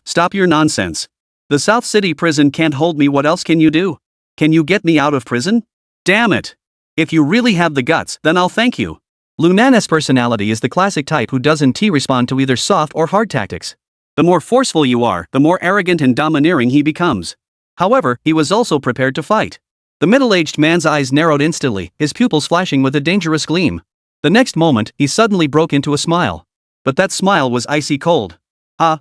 Stop your nonsense. The South City prison can't hold me. What else can you do? Can you get me out of prison? Damn it. If you really have the guts, then I'll thank you. Lu Nan's personality is the classic type who doesn't respond to either soft or hard tactics. The more forceful you are, the more arrogant and domineering he becomes. However, he was also prepared to fight. The middle-aged man's eyes narrowed instantly, his pupils flashing with a dangerous gleam. The next moment, he suddenly broke into a smile. But that smile was icy cold.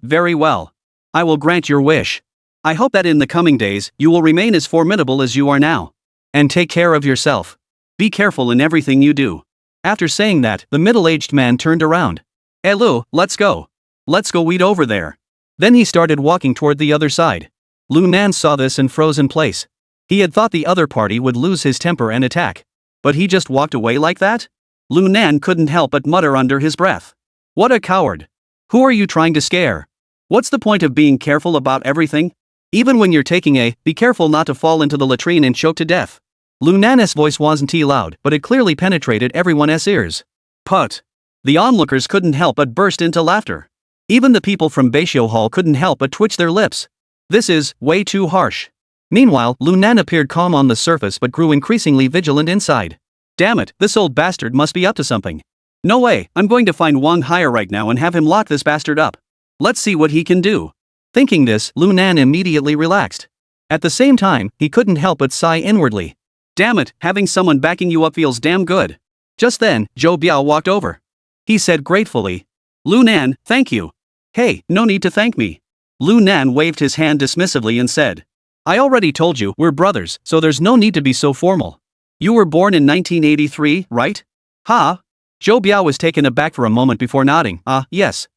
Very well. I will grant your wish. I hope that in the coming days, you will remain as formidable as you are now. And take care of yourself. Be careful in everything you do. After saying that, the middle-aged man turned around. Lu, let's go. Let's go eat over there. Then he started walking toward the other side. Lu Nan saw this and froze in place. He had thought the other party would lose his temper and attack. But he just walked away like that? Lu Nan couldn't help but mutter under his breath. What a coward. Who are you trying to scare? What's the point of being careful about everything? Even when you're taking be careful not to fall into the latrine and choke to death. Lu Nan's voice wasn't loud, but it clearly penetrated everyone's ears. Put. The onlookers couldn't help but burst into laughter. Even the people from Beisho Hall couldn't help but twitch their lips. This is way too harsh. Meanwhile, Lu Nan appeared calm on the surface but grew increasingly vigilant inside. Damn it, this old bastard must be up to something. No way, I'm going to find Wang Haya right now and have him lock this bastard up. Let's see what he can do. Thinking this, Lu Nan immediately relaxed. At the same time, he couldn't help but sigh inwardly. Damn it, having someone backing you up feels damn good. Just then, Zhou Biao walked over. He said gratefully. Lu Nan, thank you. Hey, no need to thank me. Lu Nan waved his hand dismissively and said. I already told you, we're brothers, so there's no need to be so formal. You were born in 1983, right? Ha? Zhou Biao was taken aback for a moment before nodding. Yes.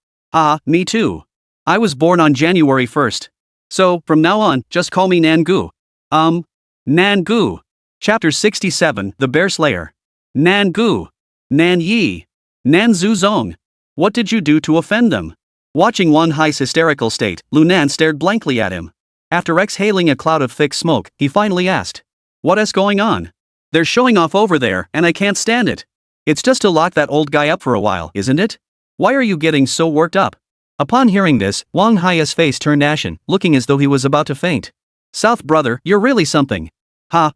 Me too. I was born on January 1st. So, from now on, just call me Nangu. Nangu. Chapter 67, The Bear Slayer. Nangu. Nan Yi. Nan Zuzong. What did you do to offend them? Watching Wang Hai's hysterical state, Lu Nan stared blankly at him. After exhaling a cloud of thick smoke, he finally asked. What is going on? They're showing off over there, and I can't stand it. It's just to lock that old guy up for a while, isn't it? Why are you getting so worked up? Upon hearing this, Wang Hai's face turned ashen, looking as though he was about to faint. South brother, you're really something.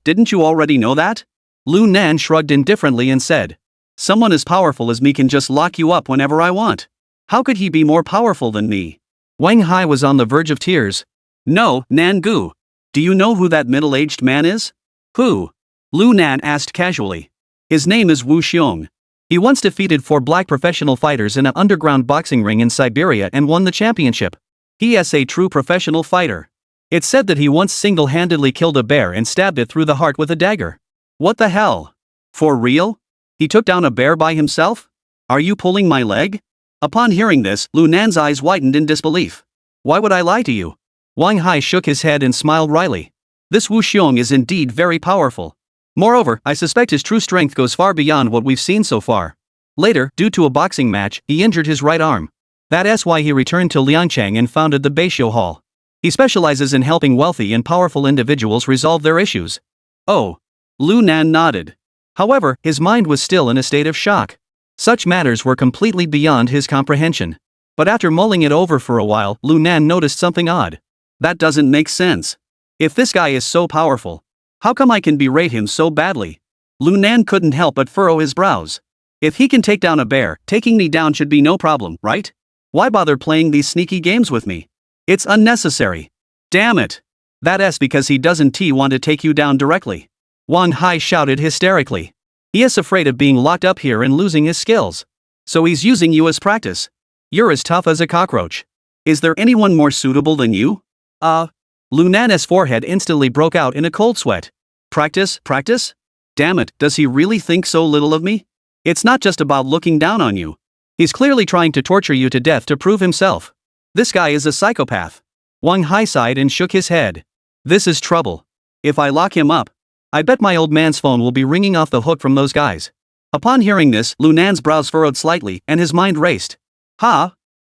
Didn't you already know that? Lu Nan shrugged indifferently and said. Someone as powerful as me can just lock you up whenever I want. How could he be more powerful than me? Wang Hai was on the verge of tears. No, Nangu. Do you know who that middle-aged man is? Who? Lu Nan asked casually. His name is Wu Xiong. He once defeated 4 black professional fighters in an underground boxing ring in Siberia and won the championship. He is a true professional fighter. It's said that he once single-handedly killed a bear and stabbed it through the heart with a dagger. What the hell? For real? He took down a bear by himself? Are you pulling my leg? Upon hearing this, Lu Nan's eyes widened in disbelief. Why would I lie to you? Wang Hai shook his head and smiled wryly. This Wu Xiong is indeed very powerful. Moreover, I suspect his true strength goes far beyond what we've seen so far. Later, due to a boxing match, he injured his right arm. That's why he returned to Liangchang and founded the Beisho Hall. He specializes in helping wealthy and powerful individuals resolve their issues. Oh. Lu Nan nodded. However, his mind was still in a state of shock. Such matters were completely beyond his comprehension. But after mulling it over for a while, Lu Nan noticed something odd. That doesn't make sense. If this guy is so powerful, how come I can berate him so badly? Lu Nan couldn't help but furrow his brows. If he can take down a bear, taking me down should be no problem, right? Why bother playing these sneaky games with me? It's unnecessary. Damn it. That's because he doesn't want to take you down directly. Wang Hai shouted hysterically. He is afraid of being locked up here and losing his skills. So he's using you as practice. You're as tough as a cockroach. Is there anyone more suitable than you? Lu Nan's forehead instantly broke out in a cold sweat. Practice? Damn it, does he really think so little of me? It's not just about looking down on you. He's clearly trying to torture you to death to prove himself. This guy is a psychopath. Wang Hai sighed and shook his head. This is trouble. If I lock him up, I bet my old man's phone will be ringing off the hook from those guys. Upon hearing this, Lu Nan's brows furrowed slightly and his mind raced.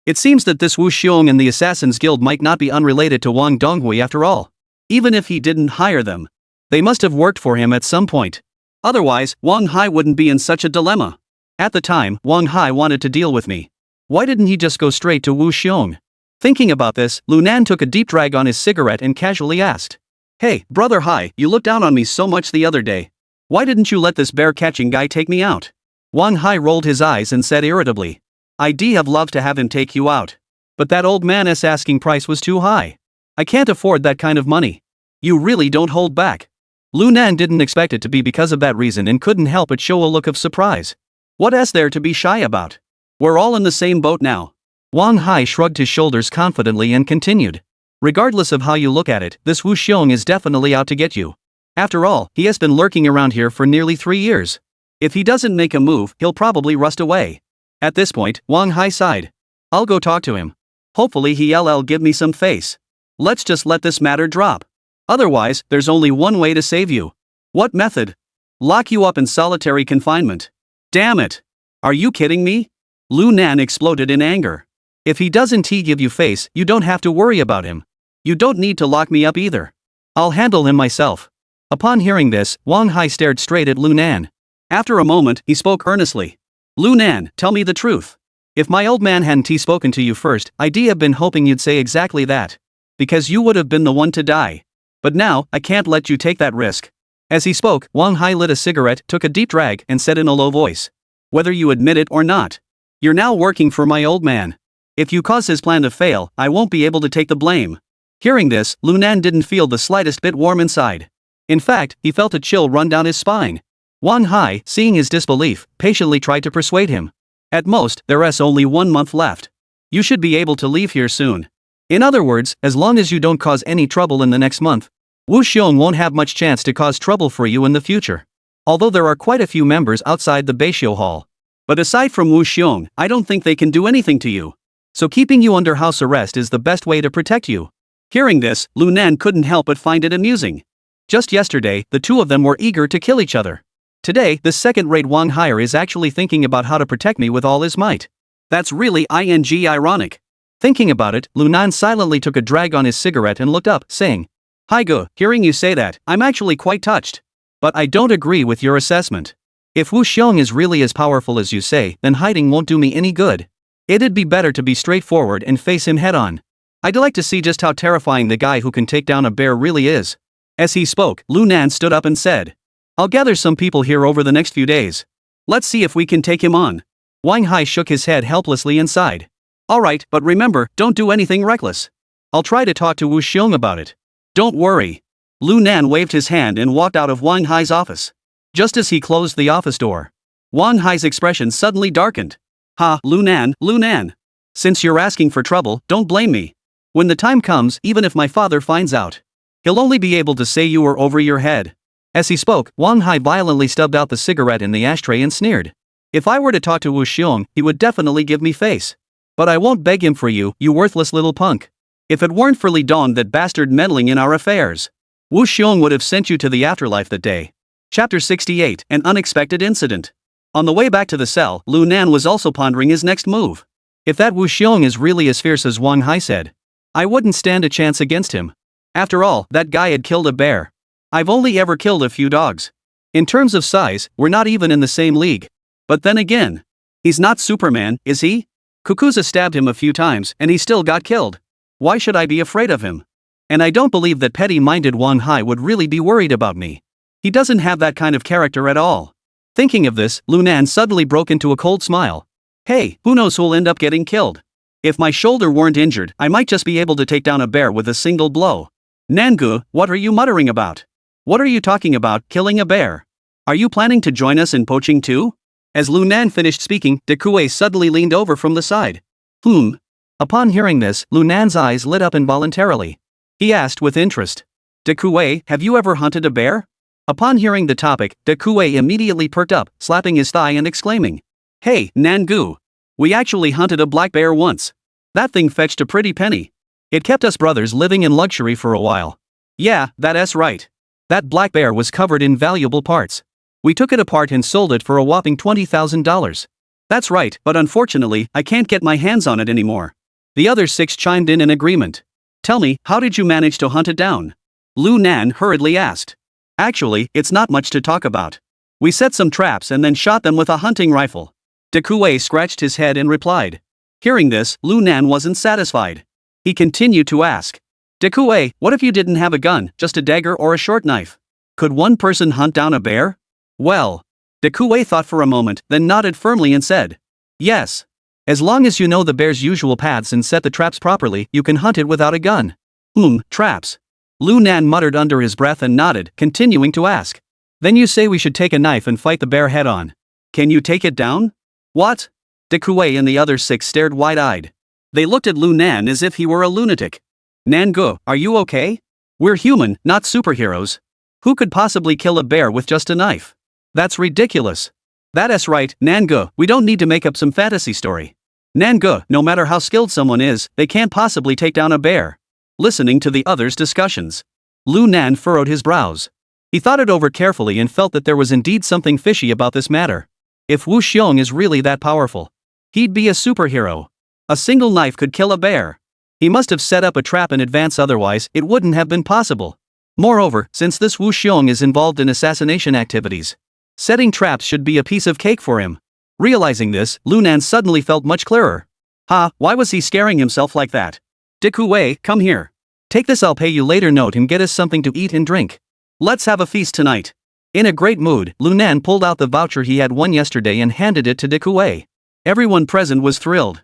It seems that this Wu Xiong and the Assassin's Guild might not be unrelated to Wang Donghui after all. Even if he didn't hire them, they must have worked for him at some point. Otherwise, Wang Hai wouldn't be in such a dilemma. At the time, Wang Hai wanted to deal with me. Why didn't he just go straight to Wu Xiong? Thinking about this, Lu Nan took a deep drag on his cigarette and casually asked. Hey, brother Hai, you looked down on me so much the other day. Why didn't you let this bear-catching guy take me out? Wang Hai rolled his eyes and said irritably. I'd have loved to have him take you out. But that old man's asking price was too high. I can't afford that kind of money. You really don't hold back. Lu Nan didn't expect it to be because of that reason and couldn't help but show a look of surprise. What is there to be shy about? We're all in the same boat now. Wang Hai shrugged his shoulders confidently and continued. Regardless of how you look at it, this Wu Xiong is definitely out to get you. After all, he has been lurking around here for nearly 3 years. If he doesn't make a move, he'll probably rust away. At this point, Wang Hai sighed. I'll go talk to him. Hopefully he'll give me some face. Let's just let this matter drop. Otherwise, there's only one way to save you. What method? Lock you up in solitary confinement. Damn it! Are you kidding me? Lu Nan exploded in anger. If he doesn't give you face, you don't have to worry about him. You don't need to lock me up either. I'll handle him myself. Upon hearing this, Wang Hai stared straight at Lu Nan. After a moment, he spoke earnestly. Lu Nan, tell me the truth. If my old man hadn't spoken to you first, I'd have been hoping you'd say exactly that. Because you would have been the one to die. But now, I can't let you take that risk. As he spoke, Wang Hai lit a cigarette, took a deep drag, and said in a low voice. Whether you admit it or not, you're now working for my old man. If you cause his plan to fail, I won't be able to take the blame. Hearing this, Lu Nan didn't feel the slightest bit warm inside. In fact, he felt a chill run down his spine. Wang Hai, seeing his disbelief, patiently tried to persuade him. At most, there's only 1 month left. You should be able to leave here soon. In other words, as long as you don't cause any trouble in the next month, Wu Xiong won't have much chance to cause trouble for you in the future. Although there are quite a few members outside the Beishio Hall. But aside from Wu Xiong, I don't think they can do anything to you. So keeping you under house arrest is the best way to protect you. Hearing this, Lu Nan couldn't help but find it amusing. Just yesterday, the two of them were eager to kill each other. Today, the second-rate Wang Hai is actually thinking about how to protect me with all his might. That's really ironic. Thinking about it, Lu Nan silently took a drag on his cigarette and looked up, saying, Haigu, hearing you say that, I'm actually quite touched. But I don't agree with your assessment. If Wu Xiong is really as powerful as you say, then hiding won't do me any good. It'd be better to be straightforward and face him head-on. I'd like to see just how terrifying the guy who can take down a bear really is. As he spoke, Lu Nan stood up and said, I'll gather some people here over the next few days. Let's see if we can take him on. Wang Hai shook his head helplessly and sighed. Alright, but remember, don't do anything reckless. I'll try to talk to Wu Xiong about it. Don't worry. Lu Nan waved his hand and walked out of Wang Hai's office. Just as he closed the office door, Wang Hai's expression suddenly darkened. Lu Nan. Since you're asking for trouble, don't blame me. When the time comes, even if my father finds out, he'll only be able to say you were over your head. As he spoke, Wang Hai violently stubbed out the cigarette in the ashtray and sneered. If I were to talk to Wu Xiong, he would definitely give me face. But I won't beg him for you, you worthless little punk. If it weren't for Li Dong, that bastard meddling in our affairs, Wu Xiong would have sent you to the afterlife that day. Chapter 68, An Unexpected Incident. On the way back to the cell, Lu Nan was also pondering his next move. If that Wu Xiong is really as fierce as Wang Hai said, I wouldn't stand a chance against him. After all, that guy had killed a bear. I've only ever killed a few dogs. In terms of size, we're not even in the same league. But then again, he's not Superman, is he? Kukuza stabbed him a few times and he still got killed. Why should I be afraid of him? And I don't believe that petty-minded Wang Hai would really be worried about me. He doesn't have that kind of character at all. Thinking of this, Lunan suddenly broke into a cold smile. Hey, who knows who'll end up getting killed? If my shoulder weren't injured, I might just be able to take down a bear with a single blow. Nangu, what are you muttering about? What are you talking about, killing a bear? Are you planning to join us in poaching too? As Lunan finished speaking, Dekue suddenly leaned over from the side. Upon hearing this, Lunan's eyes lit up involuntarily. He asked with interest. Dekue, have you ever hunted a bear? Upon hearing the topic, Dekue immediately perked up, slapping his thigh and exclaiming. Hey, Nangu! We actually hunted a black bear once. That thing fetched a pretty penny. It kept us brothers living in luxury for a while. Yeah, that's right. That black bear was covered in valuable parts. We took it apart and sold it for a whopping $20,000. That's right, but unfortunately, I can't get my hands on it anymore. The other 6 chimed in agreement. Tell me, how did you manage to hunt it down? Lu Nan hurriedly asked. Actually, it's not much to talk about. We set some traps and then shot them with a hunting rifle. Dekue scratched his head and replied. Hearing this, Lu Nan wasn't satisfied. He continued to ask. Dekue, what if you didn't have a gun, just a dagger or a short knife? Could one person hunt down a bear? Well. Dekue thought for a moment, then nodded firmly and said. Yes. As long as you know the bear's usual paths and set the traps properly, you can hunt it without a gun. Traps. Lu Nan muttered under his breath and nodded, continuing to ask. Then you say we should take a knife and fight the bear head on. Can you take it down? What? Dekue and the other 6 stared wide-eyed. They looked at Lu Nan as if he were a lunatic. Nangu, are you okay? We're human, not superheroes. Who could possibly kill a bear with just a knife? That's ridiculous. That's right, Nangu, we don't need to make up some fantasy story. Nangu, no matter how skilled someone is, they can't possibly take down a bear. Listening to the others' discussions, Lu Nan furrowed his brows. He thought it over carefully and felt that there was indeed something fishy about this matter. If Wu Xiong is really that powerful, he'd be a superhero. A single knife could kill a bear. He must have set up a trap in advance, otherwise it wouldn't have been possible. Moreover, since this Wu Xiong is involved in assassination activities, setting traps should be a piece of cake for him. Realizing this, Lunan suddenly felt much clearer. Why was he scaring himself like that? Dekue, come here. Take this I'll pay you later note and get us something to eat and drink. Let's have a feast tonight. In a great mood, Lunan pulled out the voucher he had won yesterday and handed it to Dekue. Everyone present was thrilled.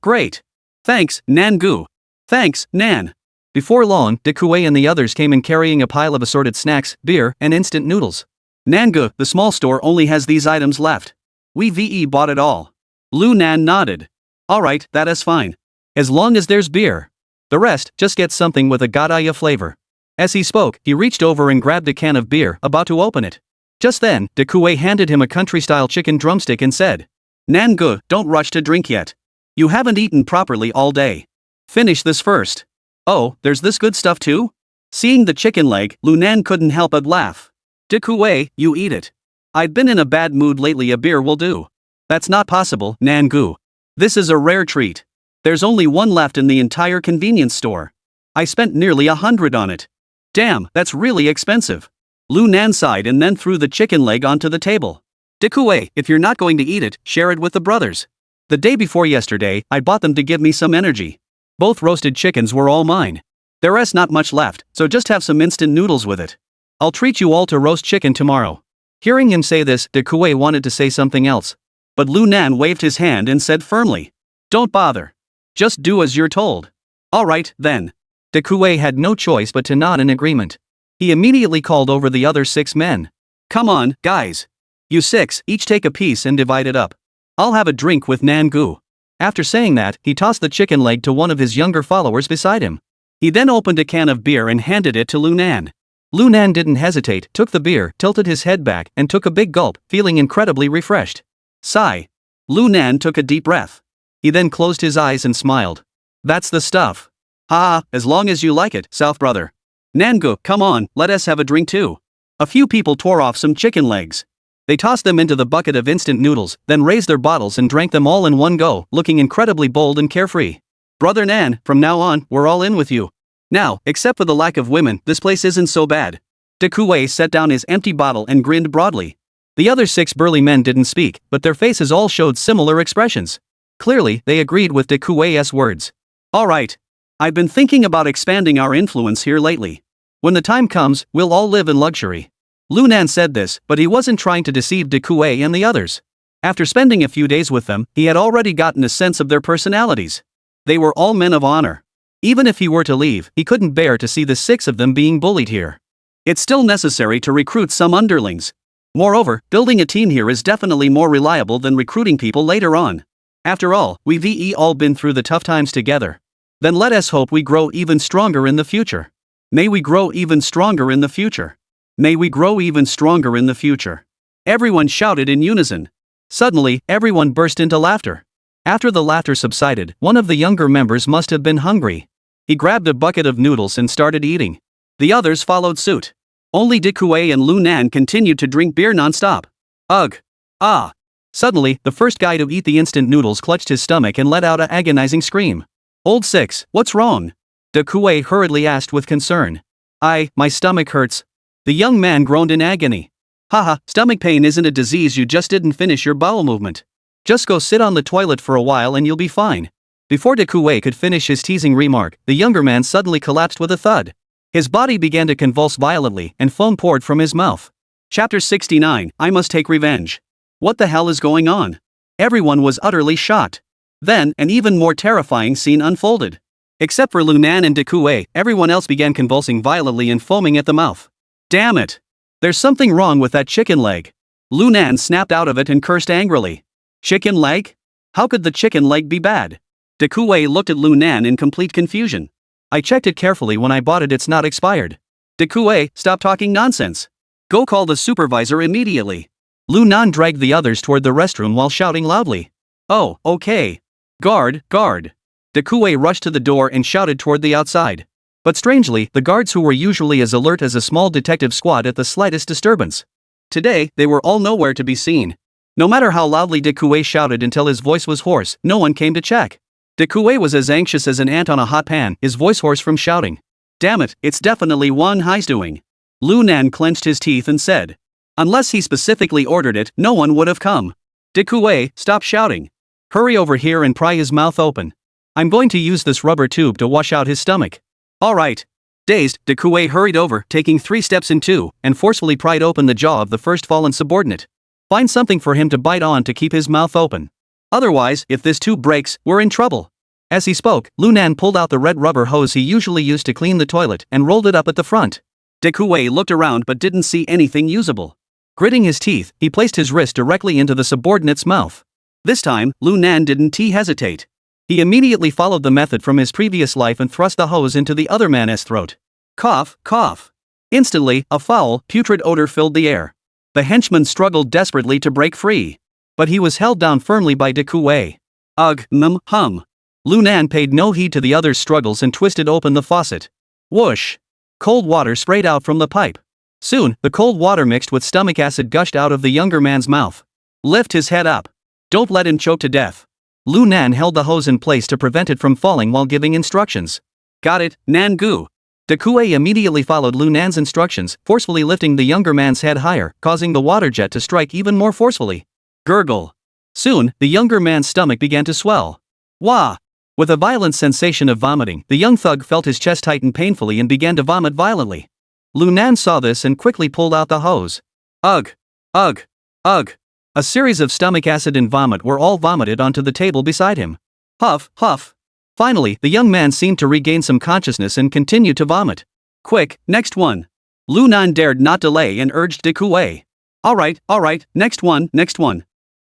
Great. Thanks, Nangu. Thanks, Nan. Before long, Dekue and the others came in carrying a pile of assorted snacks, beer, and instant noodles. Nangu, the small store only has these items left. We bought it all. Lu Nan nodded. Alright, that is fine. As long as there's beer. The rest, just get something with a gadaya flavor. As he spoke, he reached over and grabbed a can of beer, about to open it. Just then, Dekue handed him a country-style chicken drumstick and said, Nangu, don't rush to drink yet. You haven't eaten properly all day. Finish this first. Oh, there's this good stuff too? Seeing the chicken leg, Lunan couldn't help but laugh. Dekue, you eat it. I've been in a bad mood lately, a beer will do. That's not possible, Nangu. This is a rare treat. There's only one left in the entire convenience store. I spent nearly 100 on it. Damn, that's really expensive. Lu Nan sighed and then threw the chicken leg onto the table. Dekue, if you're not going to eat it, share it with the brothers. The day before yesterday, I bought them to give me some energy. Both roasted chickens were all mine. There's not much left, so just have some instant noodles with it. I'll treat you all to roast chicken tomorrow. Hearing him say this, Dekue wanted to say something else. But Lu Nan waved his hand and said firmly, Don't bother. Just do as you're told. Alright, then. Dekue had no choice but to nod in agreement. He immediately called over the other 6 men. Come on, guys. You 6, each take a piece and divide it up. I'll have a drink with Nangu. After saying that, he tossed the chicken leg to one of his younger followers beside him. He then opened a can of beer and handed it to Lu Nan. Lu Nan didn't hesitate, took the beer, tilted his head back, and took a big gulp, feeling incredibly refreshed. Sigh. Lu Nan took a deep breath. He then closed his eyes and smiled. That's the stuff. As long as you like it, South brother. Nangu, come on, let us have a drink too. A few people tore off some chicken legs. They tossed them into the bucket of instant noodles, then raised their bottles and drank them all in one go, looking incredibly bold and carefree. Brother Nan, from now on, we're all in with you. Now, except for the lack of women, this place isn't so bad. Dekue set down his empty bottle and grinned broadly. The other 6 burly men didn't speak, but their faces all showed similar expressions. Clearly, they agreed with Dekue's words. Alright. I've been thinking about expanding our influence here lately. When the time comes, we'll all live in luxury. Lunan said this, but he wasn't trying to deceive Dekue and the others. After spending a few days with them, he had already gotten a sense of their personalities. They were all men of honor. Even if he were to leave, he couldn't bear to see the 6 of them being bullied here. It's still necessary to recruit some underlings. Moreover, building a team here is definitely more reliable than recruiting people later on. After all, we've all been through the tough times together. Then let us hope we grow even stronger in the future. May we grow even stronger in the future. May we grow even stronger in the future. Everyone shouted in unison. Suddenly, everyone burst into laughter. After the laughter subsided, one of the younger members must have been hungry. He grabbed a bucket of noodles and started eating. The others followed suit. Only Dekue and Lunan continued to drink beer non-stop. Ugh. Ah. Suddenly, the first guy to eat the instant noodles clutched his stomach and let out an agonizing scream. Old 6, what's wrong? Dekue hurriedly asked with concern. My stomach hurts. The young man groaned in agony. Haha, stomach pain isn't a disease, you just didn't finish your bowel movement. Just go sit on the toilet for a while and you'll be fine. Before Dekue could finish his teasing remark, the younger man suddenly collapsed with a thud. His body began to convulse violently and foam poured from his mouth. Chapter 69, I Must Take Revenge. What the hell is going on? Everyone was utterly shocked. Then, an even more terrifying scene unfolded. Except for Lunan and Dekue, everyone else began convulsing violently and foaming at the mouth. Damn it! There's something wrong with that chicken leg. Lunan snapped out of it and cursed angrily. Chicken leg? How could the chicken leg be bad? Dekue looked at Lunan in complete confusion. I checked it carefully when I bought it, it's not expired. Dekue, stop talking nonsense. Go call the supervisor immediately. Lunan dragged the others toward the restroom while shouting loudly. Oh, okay. Guard. Dekue rushed to the door and shouted toward the outside. But strangely, the guards who were usually as alert as a small detective squad at the slightest disturbance. Today, they were all nowhere to be seen. No matter how loudly Dekue shouted until his voice was hoarse, no one came to check. Dekue was as anxious as an ant on a hot pan, his voice hoarse from shouting. Damn it, it's definitely Wan Hai's doing. Lunan clenched his teeth and said. Unless he specifically ordered it, no one would have come. Dekue, stop shouting. Hurry over here and pry his mouth open. I'm going to use this rubber tube to wash out his stomach. Alright. Dazed, Dekue hurried over, taking 3 steps in 2, and forcefully pried open the jaw of the first fallen subordinate. Find something for him to bite on to keep his mouth open. Otherwise, if this tube breaks, we're in trouble. As he spoke, Lunan pulled out the red rubber hose he usually used to clean the toilet and rolled it up at the front. Dekue looked around but didn't see anything usable. Gritting his teeth, he placed his wrist directly into the subordinate's mouth. This time, Lunan didn't hesitate. He immediately followed the method from his previous life and thrust the hose into the other man's throat. Cough, cough. Instantly, a foul, putrid odor filled the air. The henchman struggled desperately to break free. But he was held down firmly by Dekue. Ugh, hum. Lunan paid no heed to the other's struggles and twisted open the faucet. Whoosh! Cold water sprayed out from the pipe. Soon, the cold water mixed with stomach acid gushed out of the younger man's mouth. Lift his head up. Don't let him choke to death. Lunan held the hose in place to prevent it from falling while giving instructions. Got it, Nan-gu. Dekue immediately followed Lunan's instructions, forcefully lifting the younger man's head higher, causing the water jet to strike even more forcefully. Gurgle. Soon, the younger man's stomach began to swell. Wah! With a violent sensation of vomiting, the young thug felt his chest tighten painfully and began to vomit violently. Lunan saw this and quickly pulled out the hose. Ugh! Ugh! Ugh! A series of stomach acid and vomit were all vomited onto the table beside him. Huff, huff. Finally, the young man seemed to regain some consciousness and continued to vomit. Quick, next one. Lunan dared not delay and urged Dekue. Alright, next one.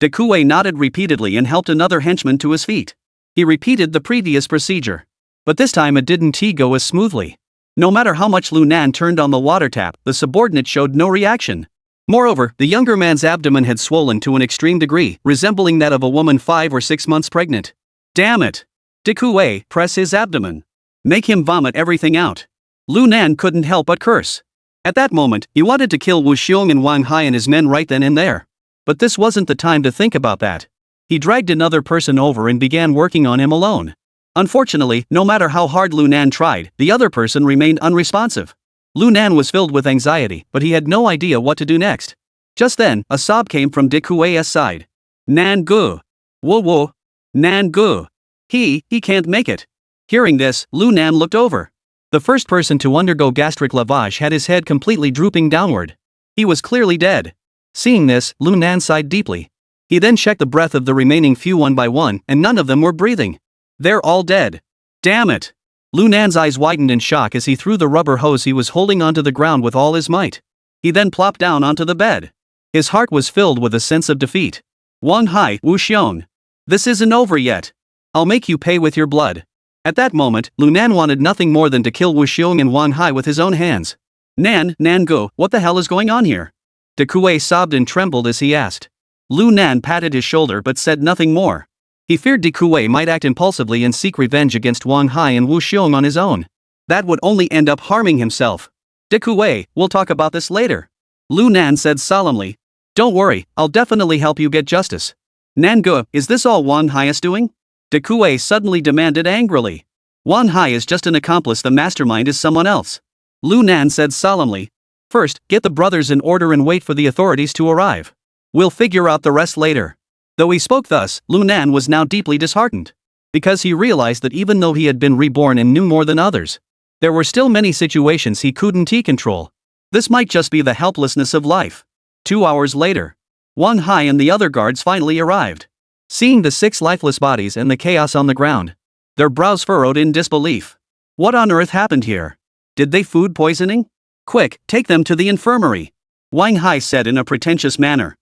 Dekue nodded repeatedly and helped another henchman to his feet. He repeated the previous procedure. But this time it didn't go as smoothly. No matter how much Lunan turned on the water tap, the subordinate showed no reaction. Moreover, the younger man's abdomen had swollen to an extreme degree, resembling that of a woman 5 or 6 months pregnant. Damn it! Dekue, press his abdomen. Make him vomit everything out. Lunan couldn't help but curse. At that moment, he wanted to kill Wu Xiong and Wang Hai and his men right then and there. But this wasn't the time to think about that. He dragged another person over and began working on him alone. Unfortunately, no matter how hard Lu Nan tried, the other person remained unresponsive. Lu Nan was filled with anxiety, but he had no idea what to do next. Just then, a sob came from De Kuei's side. Nan gu. Whoa whoa. Nan gu. He can't make it. Hearing this, Lu Nan looked over. The first person to undergo gastric lavage had his head completely drooping downward. He was clearly dead. Seeing this, Lu Nan sighed deeply. He then checked the breath of the remaining few one by one, and none of them were breathing. They're all dead. Damn it! Lu Nan's eyes widened in shock as he threw the rubber hose he was holding onto the ground with all his might. He then plopped down onto the bed. His heart was filled with a sense of defeat. Wang Hai, Wu Xiong. This isn't over yet. I'll make you pay with your blood. At that moment, Lu Nan wanted nothing more than to kill Wu Xiong and Wang Hai with his own hands. Nan Gu, what the hell is going on here? De Kuei sobbed and trembled as he asked. Lu Nan patted his shoulder but said nothing more. He feared De Kuei might act impulsively and seek revenge against Wang Hai and Wu Xiong on his own. That would only end up harming himself. De Kuei, we'll talk about this later. Lu Nan said solemnly. Don't worry, I'll definitely help you get justice. Nan Gu, is this all Wang Hai is doing? De Kuei suddenly demanded angrily. Wang Hai is just an accomplice, the mastermind is someone else. Lu Nan said solemnly. First, get the brothers in order and wait for the authorities to arrive. We'll figure out the rest later. Though he spoke thus, Lu Nan was now deeply disheartened. Because he realized that even though he had been reborn and knew more than others, there were still many situations he couldn't control. This might just be the helplessness of life. 2 hours later, Wang Hai and the other guards finally arrived. Seeing the 6 lifeless bodies and the chaos on the ground, their brows furrowed in disbelief. What on earth happened here? Did they food poisoning? Quick, take them to the infirmary. Wang Hai said in a pretentious manner.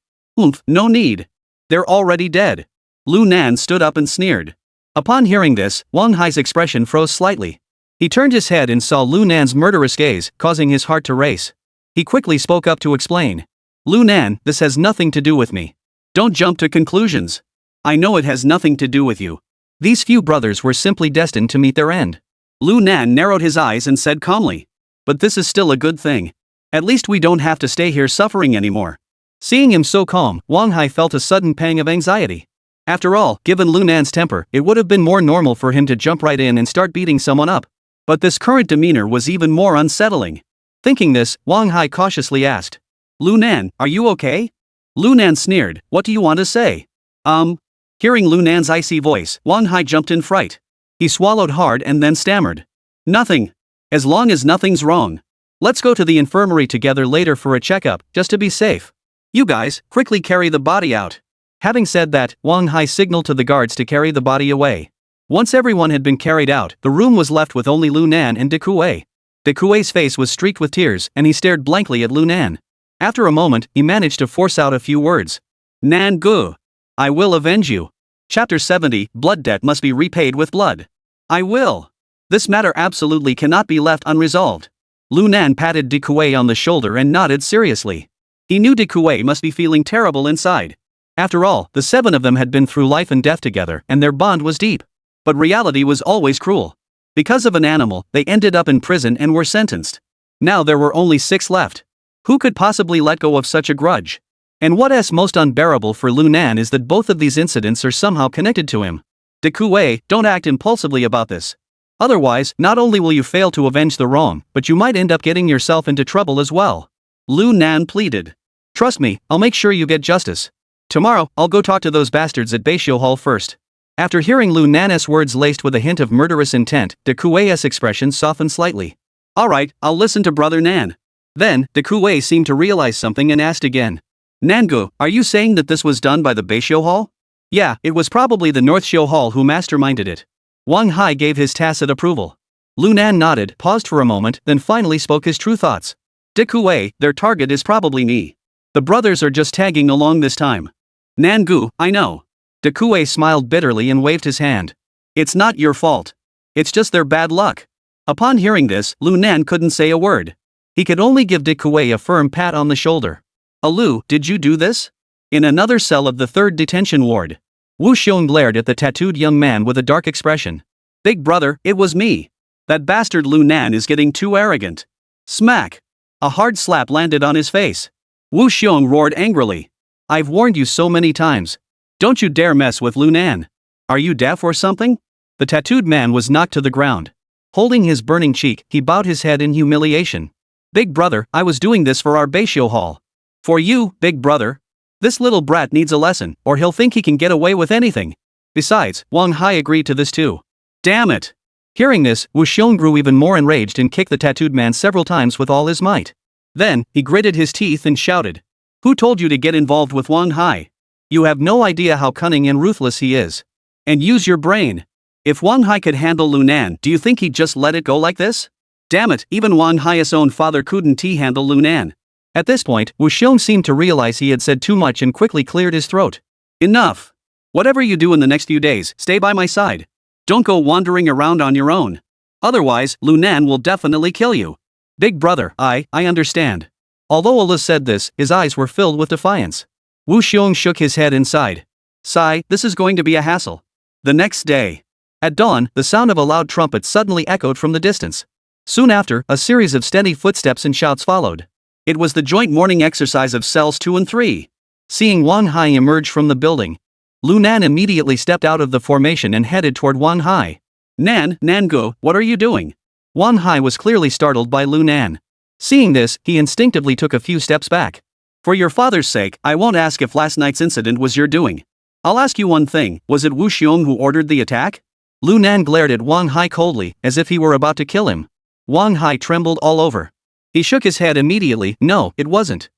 No need. They're already dead. Lu Nan stood up and sneered. Upon hearing this, Wang Hai's expression froze slightly. He turned his head and saw Lu Nan's murderous gaze, causing his heart to race. He quickly spoke up to explain. Lu Nan, this has nothing to do with me. Don't jump to conclusions. I know it has nothing to do with you. These few brothers were simply destined to meet their end. Lu Nan narrowed his eyes and said calmly. But this is still a good thing. At least we don't have to stay here suffering anymore. Seeing him so calm, Wang Hai felt a sudden pang of anxiety. After all, given Lu Nan's temper, it would have been more normal for him to jump right in and start beating someone up. But this current demeanor was even more unsettling. Thinking this, Wang Hai cautiously asked. Lu Nan, are you okay? Lu Nan sneered, what do you want to say? Hearing Lu Nan's icy voice, Wang Hai jumped in fright. He swallowed hard and then stammered. Nothing. As long as nothing's wrong. Let's go to the infirmary together later for a checkup, just to be safe. You guys, quickly carry the body out. Having said that, Wang Hai signaled to the guards to carry the body away. Once everyone had been carried out, the room was left with only Lu Nan and De Kuei. De Kuei's face was streaked with tears, and he stared blankly at Lu Nan. After a moment, he managed to force out a few words. Nan Gu. I will avenge you. Chapter 70, Blood debt must be repaid with blood. I will. This matter absolutely cannot be left unresolved. Lu Nan patted De Kuei on the shoulder and nodded seriously. He knew De Kuei must be feeling terrible inside. After all, the 7 of them had been through life and death together, and their bond was deep. But reality was always cruel. Because of an animal, they ended up in prison and were sentenced. Now there were only 6 left. Who could possibly let go of such a grudge? And what is most unbearable for Lu Nan is that both of these incidents are somehow connected to him. De Kuei, don't act impulsively about this. Otherwise, not only will you fail to avenge the wrong, but you might end up getting yourself into trouble as well. Lu Nan pleaded. Trust me, I'll make sure you get justice. Tomorrow, I'll go talk to those bastards at Beisho Hall first. After hearing Lu Nan's words laced with a hint of murderous intent, De Kuei's expression softened slightly. Alright, I'll listen to Brother Nan. Then, De Kuei seemed to realize something and asked again. Nangu, are you saying that this was done by the Beisho Hall? Yeah, it was probably the North Shio Hall who masterminded it. Wang Hai gave his tacit approval. Lu Nan nodded, paused for a moment, then finally spoke his true thoughts. De Kuei, their target is probably me. The brothers are just tagging along this time. Nangu, I know. De Kuei smiled bitterly and waved his hand. It's not your fault. It's just their bad luck. Upon hearing this, Lu Nan couldn't say a word. He could only give De Kuei a firm pat on the shoulder. Alu, did you do this? In another cell of the 3rd detention ward, Wu Xiong glared at the tattooed young man with a dark expression. Big brother, it was me. That bastard Lu Nan is getting too arrogant. Smack. A hard slap landed on his face. Wu Xiong roared angrily. I've warned you so many times. Don't you dare mess with Lu Nan. Are you deaf or something? The tattooed man was knocked to the ground. Holding his burning cheek, he bowed his head in humiliation. Big brother, I was doing this for our Beisho Hall. For you, big brother. This little brat needs a lesson, or he'll think he can get away with anything. Besides, Wang Hai agreed to this too. Damn it! Hearing this, Wu Xiong grew even more enraged and kicked the tattooed man several times with all his might. Then, he gritted his teeth and shouted. Who told you to get involved with Wang Hai? You have no idea how cunning and ruthless he is. And use your brain. If Wang Hai could handle Lunan, do you think he'd just let it go like this? Damn it, even Wang Hai's own father couldn't handle Lunan. At this point, Wu Xiong seemed to realize he had said too much and quickly cleared his throat. Enough! Whatever you do in the next few days, stay by my side. Don't go wandering around on your own. Otherwise, Lunan will definitely kill you. Big brother, I understand. Although Allah said this, his eyes were filled with defiance. Wu Xiong shook his head and sighed. Sigh, this is going to be a hassle. The next day. At dawn, the sound of a loud trumpet suddenly echoed from the distance. Soon after, a series of steady footsteps and shouts followed. It was the joint morning exercise of cells 2 and 3. Seeing Wang Hai emerge from the building, Lunan immediately stepped out of the formation and headed toward Wang Hai. Nangu, what are you doing? Wang Hai was clearly startled by Lunan. Seeing this, he instinctively took a few steps back. For your father's sake, I won't ask if last night's incident was your doing. I'll ask you one thing, was it Wu Xiong who ordered the attack? Lunan glared at Wang Hai coldly, as if he were about to kill him. Wang Hai trembled all over. He shook his head immediately. No, it wasn't.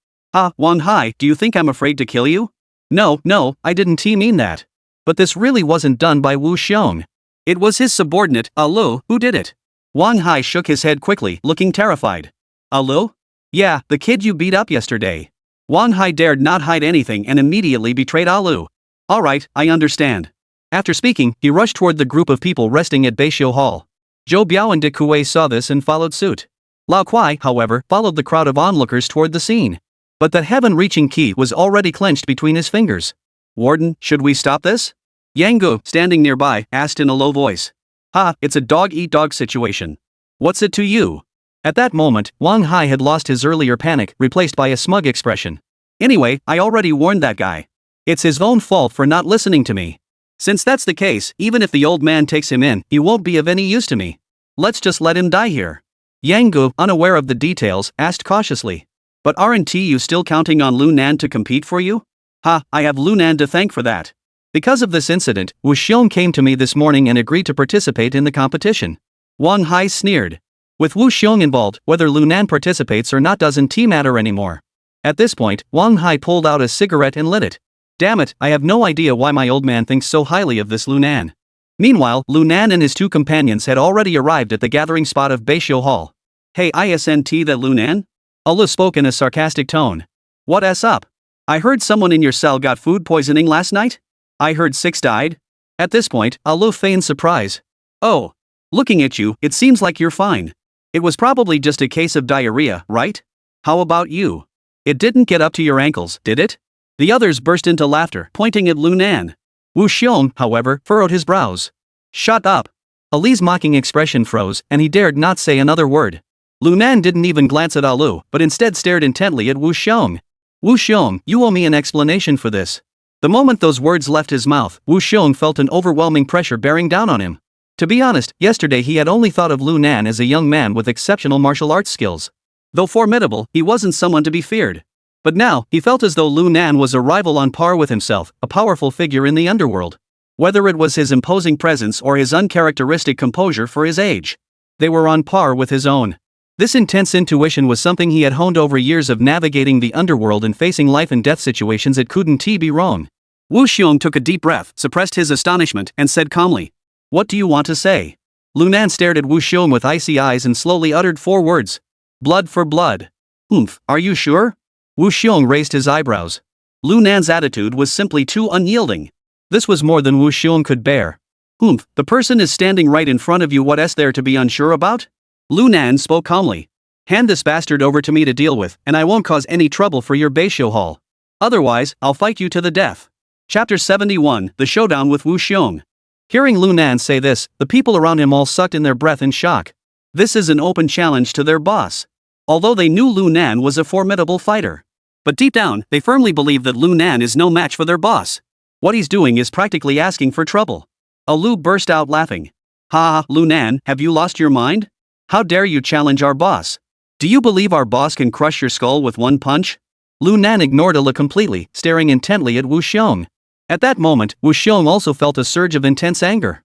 Wang Hai, do you think I'm afraid to kill you? No, I didn't mean that. But this really wasn't done by Wu Xiong. It was his subordinate, Alu, who did it. Wang Hai shook his head quickly, looking terrified. Alu? Yeah, the kid you beat up yesterday. Wang Hai dared not hide anything and immediately betrayed Alu. Alright, I understand. After speaking, he rushed toward the group of people resting at Beisho Hall. Zhou Biao and De Kuei saw this and followed suit. Lao Kuai, however, followed the crowd of onlookers toward the scene. But the heaven-reaching key was already clenched between his fingers. Warden, should we stop this? Yang Gu, standing nearby, asked in a low voice. It's a dog-eat-dog situation. What's it to you? At that moment, Wang Hai had lost his earlier panic, replaced by a smug expression. Anyway, I already warned that guy. It's his own fault for not listening to me. Since that's the case, even if the old man takes him in, he won't be of any use to me. Let's just let him die here. Yang Gu, unaware of the details, asked cautiously. But aren't you still counting on Lunan to compete for you? I have Lunan to thank for that. Because of this incident, Wu Xiong came to me this morning and agreed to participate in the competition. Wang Hai sneered. With Wu Xiong involved, whether Lunan participates or not doesn't matter anymore. At this point, Wang Hai pulled out a cigarette and lit it. Damn it, I have no idea why my old man thinks so highly of this Lunan. Meanwhile, Lunan and his two companions had already arrived at the gathering spot of Beisho Hall. Hey, isn't that Lunan? Alu spoke in a sarcastic tone. What's up? I heard someone in your cell got food poisoning last night? I heard 6 died? At this point, Alu feigned surprise. Oh. Looking at you, it seems like you're fine. It was probably just a case of diarrhea, right? How about you? It didn't get up to your ankles, did it? The others burst into laughter, pointing at Lunan. Wu Xiong, however, furrowed his brows. Shut up. Ali's mocking expression froze, and he dared not say another word. Lunan didn't even glance at Alu, but instead stared intently at Wu Xiong. Wu Xiong, you owe me an explanation for this. The moment those words left his mouth, Wu Xiong felt an overwhelming pressure bearing down on him. To be honest, yesterday he had only thought of Lunan as a young man with exceptional martial arts skills. Though formidable, he wasn't someone to be feared. But now, he felt as though Lunan was a rival on par with himself, a powerful figure in the underworld. Whether it was his imposing presence or his uncharacteristic composure for his age, they were on par with his own. This intense intuition was something he had honed over years of navigating the underworld and facing life and death situations. It couldn't be wrong. Wu Xiong took a deep breath, suppressed his astonishment, and said calmly, "What do you want to say?" Lunan stared at Wu Xiong with icy eyes and slowly uttered 4 words. "Blood for blood." Are you sure? Wu Xiong raised his eyebrows. Lunan's attitude was simply too unyielding. This was more than Wu Xiong could bear. The person is standing right in front of you. What's there to be unsure about? Lunan spoke calmly. Hand this bastard over to me to deal with, and I won't cause any trouble for your Beisho Hall. Otherwise, I'll fight you to the death. Chapter 71, The Showdown with Wu Xiong. Hearing Lunan say this, the people around him all sucked in their breath in shock. This is an open challenge to their boss. Although they knew Lunan was a formidable fighter. But deep down, they firmly believe that Lunan is no match for their boss. What he's doing is practically asking for trouble. Lu burst out laughing. Ha, Lu Nan, have you lost your mind? How dare you challenge our boss? Do you believe our boss can crush your skull with one punch? Lu Nan ignored Lu completely, staring intently at Wu Xiong. At that moment, Wu Xiong also felt a surge of intense anger.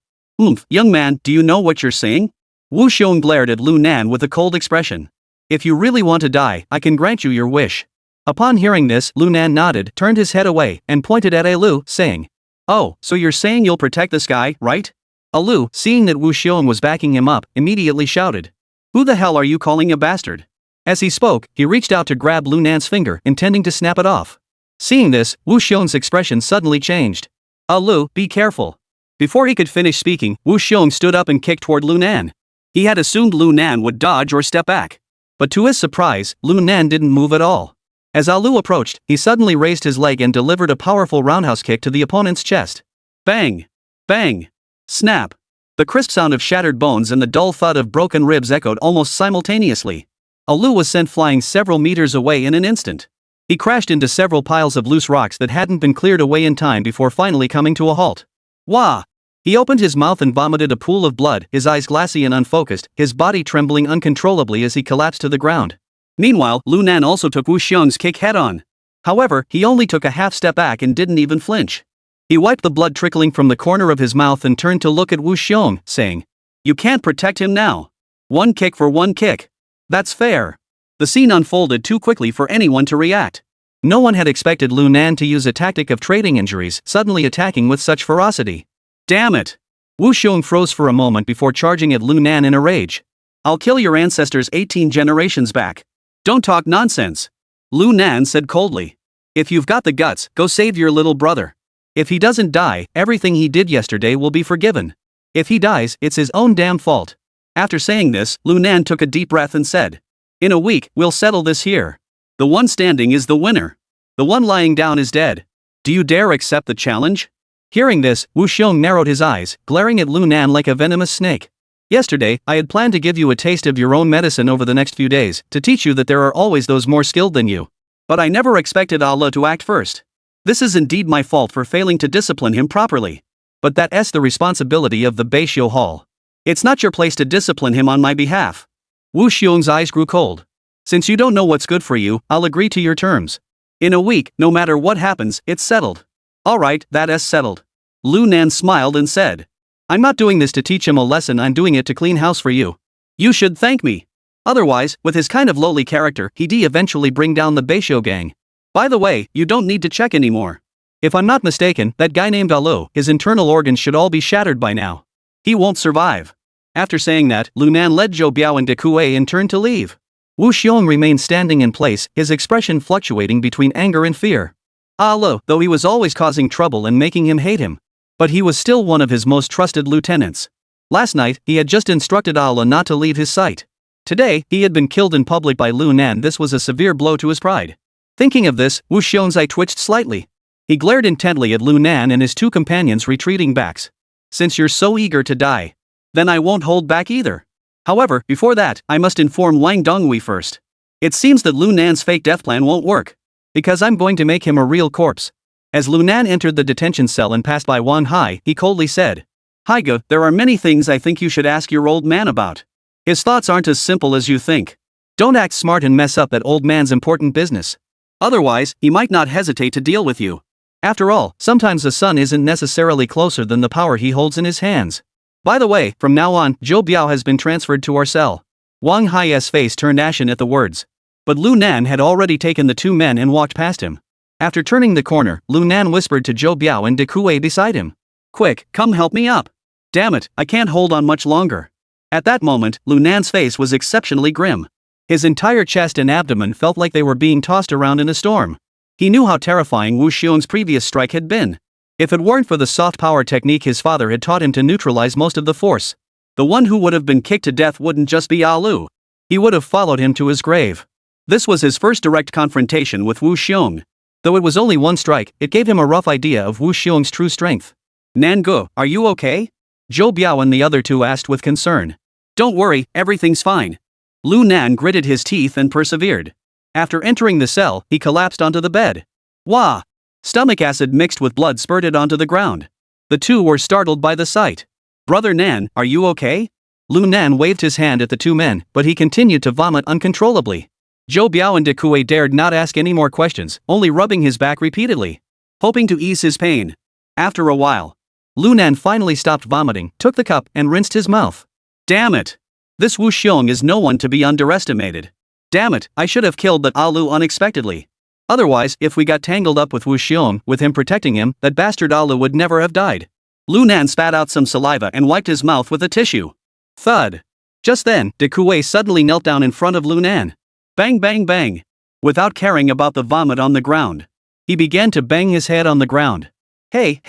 Young man, do you know what you're saying? Wu Xiong glared at Lu Nan with a cold expression. If you really want to die, I can grant you your wish. Upon hearing this, Lu Nan nodded, turned his head away, and pointed at Lu, saying, Oh, so you're saying you'll protect this guy, right? Lu, seeing that Wu Xiong was backing him up, immediately shouted. Who the hell are you calling a bastard? As he spoke, he reached out to grab Lu Nan's finger, intending to snap it off. Seeing this, Wu Xiong's expression suddenly changed. Lu, be careful. Before he could finish speaking, Wu Xiong stood up and kicked toward Lu Nan. He had assumed Lu Nan would dodge or step back. But to his surprise, Lu Nan didn't move at all. As Lu approached, he suddenly raised his leg and delivered a powerful roundhouse kick to the opponent's chest. Bang! Bang! Snap! The crisp sound of shattered bones and the dull thud of broken ribs echoed almost simultaneously. Lu was sent flying several meters away in an instant. He crashed into several piles of loose rocks that hadn't been cleared away in time before finally coming to a halt. Wah! He opened his mouth and vomited a pool of blood, his eyes glassy and unfocused, his body trembling uncontrollably as he collapsed to the ground. Meanwhile, Lu Nan also took Wu Xiong's kick head-on. However, he only took a half step back and didn't even flinch. He wiped the blood trickling from the corner of his mouth and turned to look at Wu Xiong, saying, You can't protect him now. One kick for one kick. That's fair. The scene unfolded too quickly for anyone to react. No one had expected Lu Nan to use a tactic of trading injuries, suddenly attacking with such ferocity. Damn it! Wu Xiong froze for a moment before charging at Lu Nan in a rage. I'll kill your ancestors 18 generations back. Don't talk nonsense. Lu Nan said coldly. If you've got the guts, go save your little brother. If he doesn't die, everything he did yesterday will be forgiven. If he dies, it's his own damn fault. After saying this, Lu Nan took a deep breath and said, In a week, we'll settle this here. The one standing is the winner. The one lying down is dead. Do you dare accept the challenge? Hearing this, Wu Xiong narrowed his eyes, glaring at Lu Nan like a venomous snake. Yesterday, I had planned to give you a taste of your own medicine over the next few days, to teach you that there are always those more skilled than you. But I never expected Allah to act first. This is indeed my fault for failing to discipline him properly. But that's the responsibility of the Beishiu Hall. It's not your place to discipline him on my behalf. Wu Xiong's eyes grew cold. Since you don't know what's good for you, I'll agree to your terms. In a week, no matter what happens, it's settled. Alright, that's settled. Lu Nan smiled and said, I'm not doing this to teach him a lesson, I'm doing it to clean house for you. You should thank me. Otherwise, with his kind of lowly character, he'd eventually bring down the Beishiu gang. By the way, you don't need to check anymore. If I'm not mistaken, that guy named Lu, his internal organs should all be shattered by now. He won't survive. After saying that, Lu Nan led Zhou Biao and Dekue and turned to leave. Wu Xiong remained standing in place, his expression fluctuating between anger and fear. Lu, though he was always causing trouble and making him hate him. But he was still one of his most trusted lieutenants. Last night, he had just instructed Lu not to leave his sight. Today, he had been killed in public by Lu Nan. This was a severe blow to his pride. Thinking of this, Wu Xiong's eye twitched slightly. He glared intently at Lu Nan and his two companions retreating backs. Since you're so eager to die, then I won't hold back either. However, before that, I must inform Wang Dongwei first. It seems that Lu Nan's fake death plan won't work. Because I'm going to make him a real corpse. As Lu Nan entered the detention cell and passed by Wang Hai, he coldly said, Haiga, there are many things I think you should ask your old man about. His thoughts aren't as simple as you think. Don't act smart and mess up that old man's important business. Otherwise, he might not hesitate to deal with you. After all, sometimes the sun isn't necessarily closer than the power he holds in his hands. By the way, from now on, Zhou Biao has been transferred to our cell. Wang Hai's face turned ashen at the words. But Lu Nan had already taken the two men and walked past him. After turning the corner, Lu Nan whispered to Zhou Biao and Dekue beside him. Quick, come help me up. Damn it, I can't hold on much longer. At that moment, Lu Nan's face was exceptionally grim. His entire chest and abdomen felt like they were being tossed around in a storm. He knew how terrifying Wu Xiong's previous strike had been. If it weren't for the soft power technique his father had taught him to neutralize most of the force, the one who would have been kicked to death wouldn't just be Lu. He would have followed him to his grave. This was his first direct confrontation with Wu Xiong. Though it was only one strike, it gave him a rough idea of Wu Xiong's true strength. Nangu, are you okay? Zhou Biao and the other two asked with concern. Don't worry, everything's fine. Lu Nan gritted his teeth and persevered. After entering the cell, he collapsed onto the bed. Wah! Stomach acid mixed with blood spurted onto the ground. The two were startled by the sight. Brother Nan, are you okay? Lu Nan waved his hand at the two men, but he continued to vomit uncontrollably. Zhou Biao and De Kuei dared not ask any more questions, only rubbing his back repeatedly, hoping to ease his pain. After a while, Lu Nan finally stopped vomiting, took the cup, and rinsed his mouth. Damn it! This Wu Xiong is no one to be underestimated. Damn it, I should have killed that Alu unexpectedly. Otherwise, if we got tangled up with Wu Xiong, with him protecting him, that bastard Alu would never have died. Lu Nan spat out some saliva and wiped his mouth with a tissue. Thud. Just then, De Kuei suddenly knelt down in front of Lu Nan. Bang bang bang. Without caring about the vomit on the ground, he began to bang his head on the ground. Hey,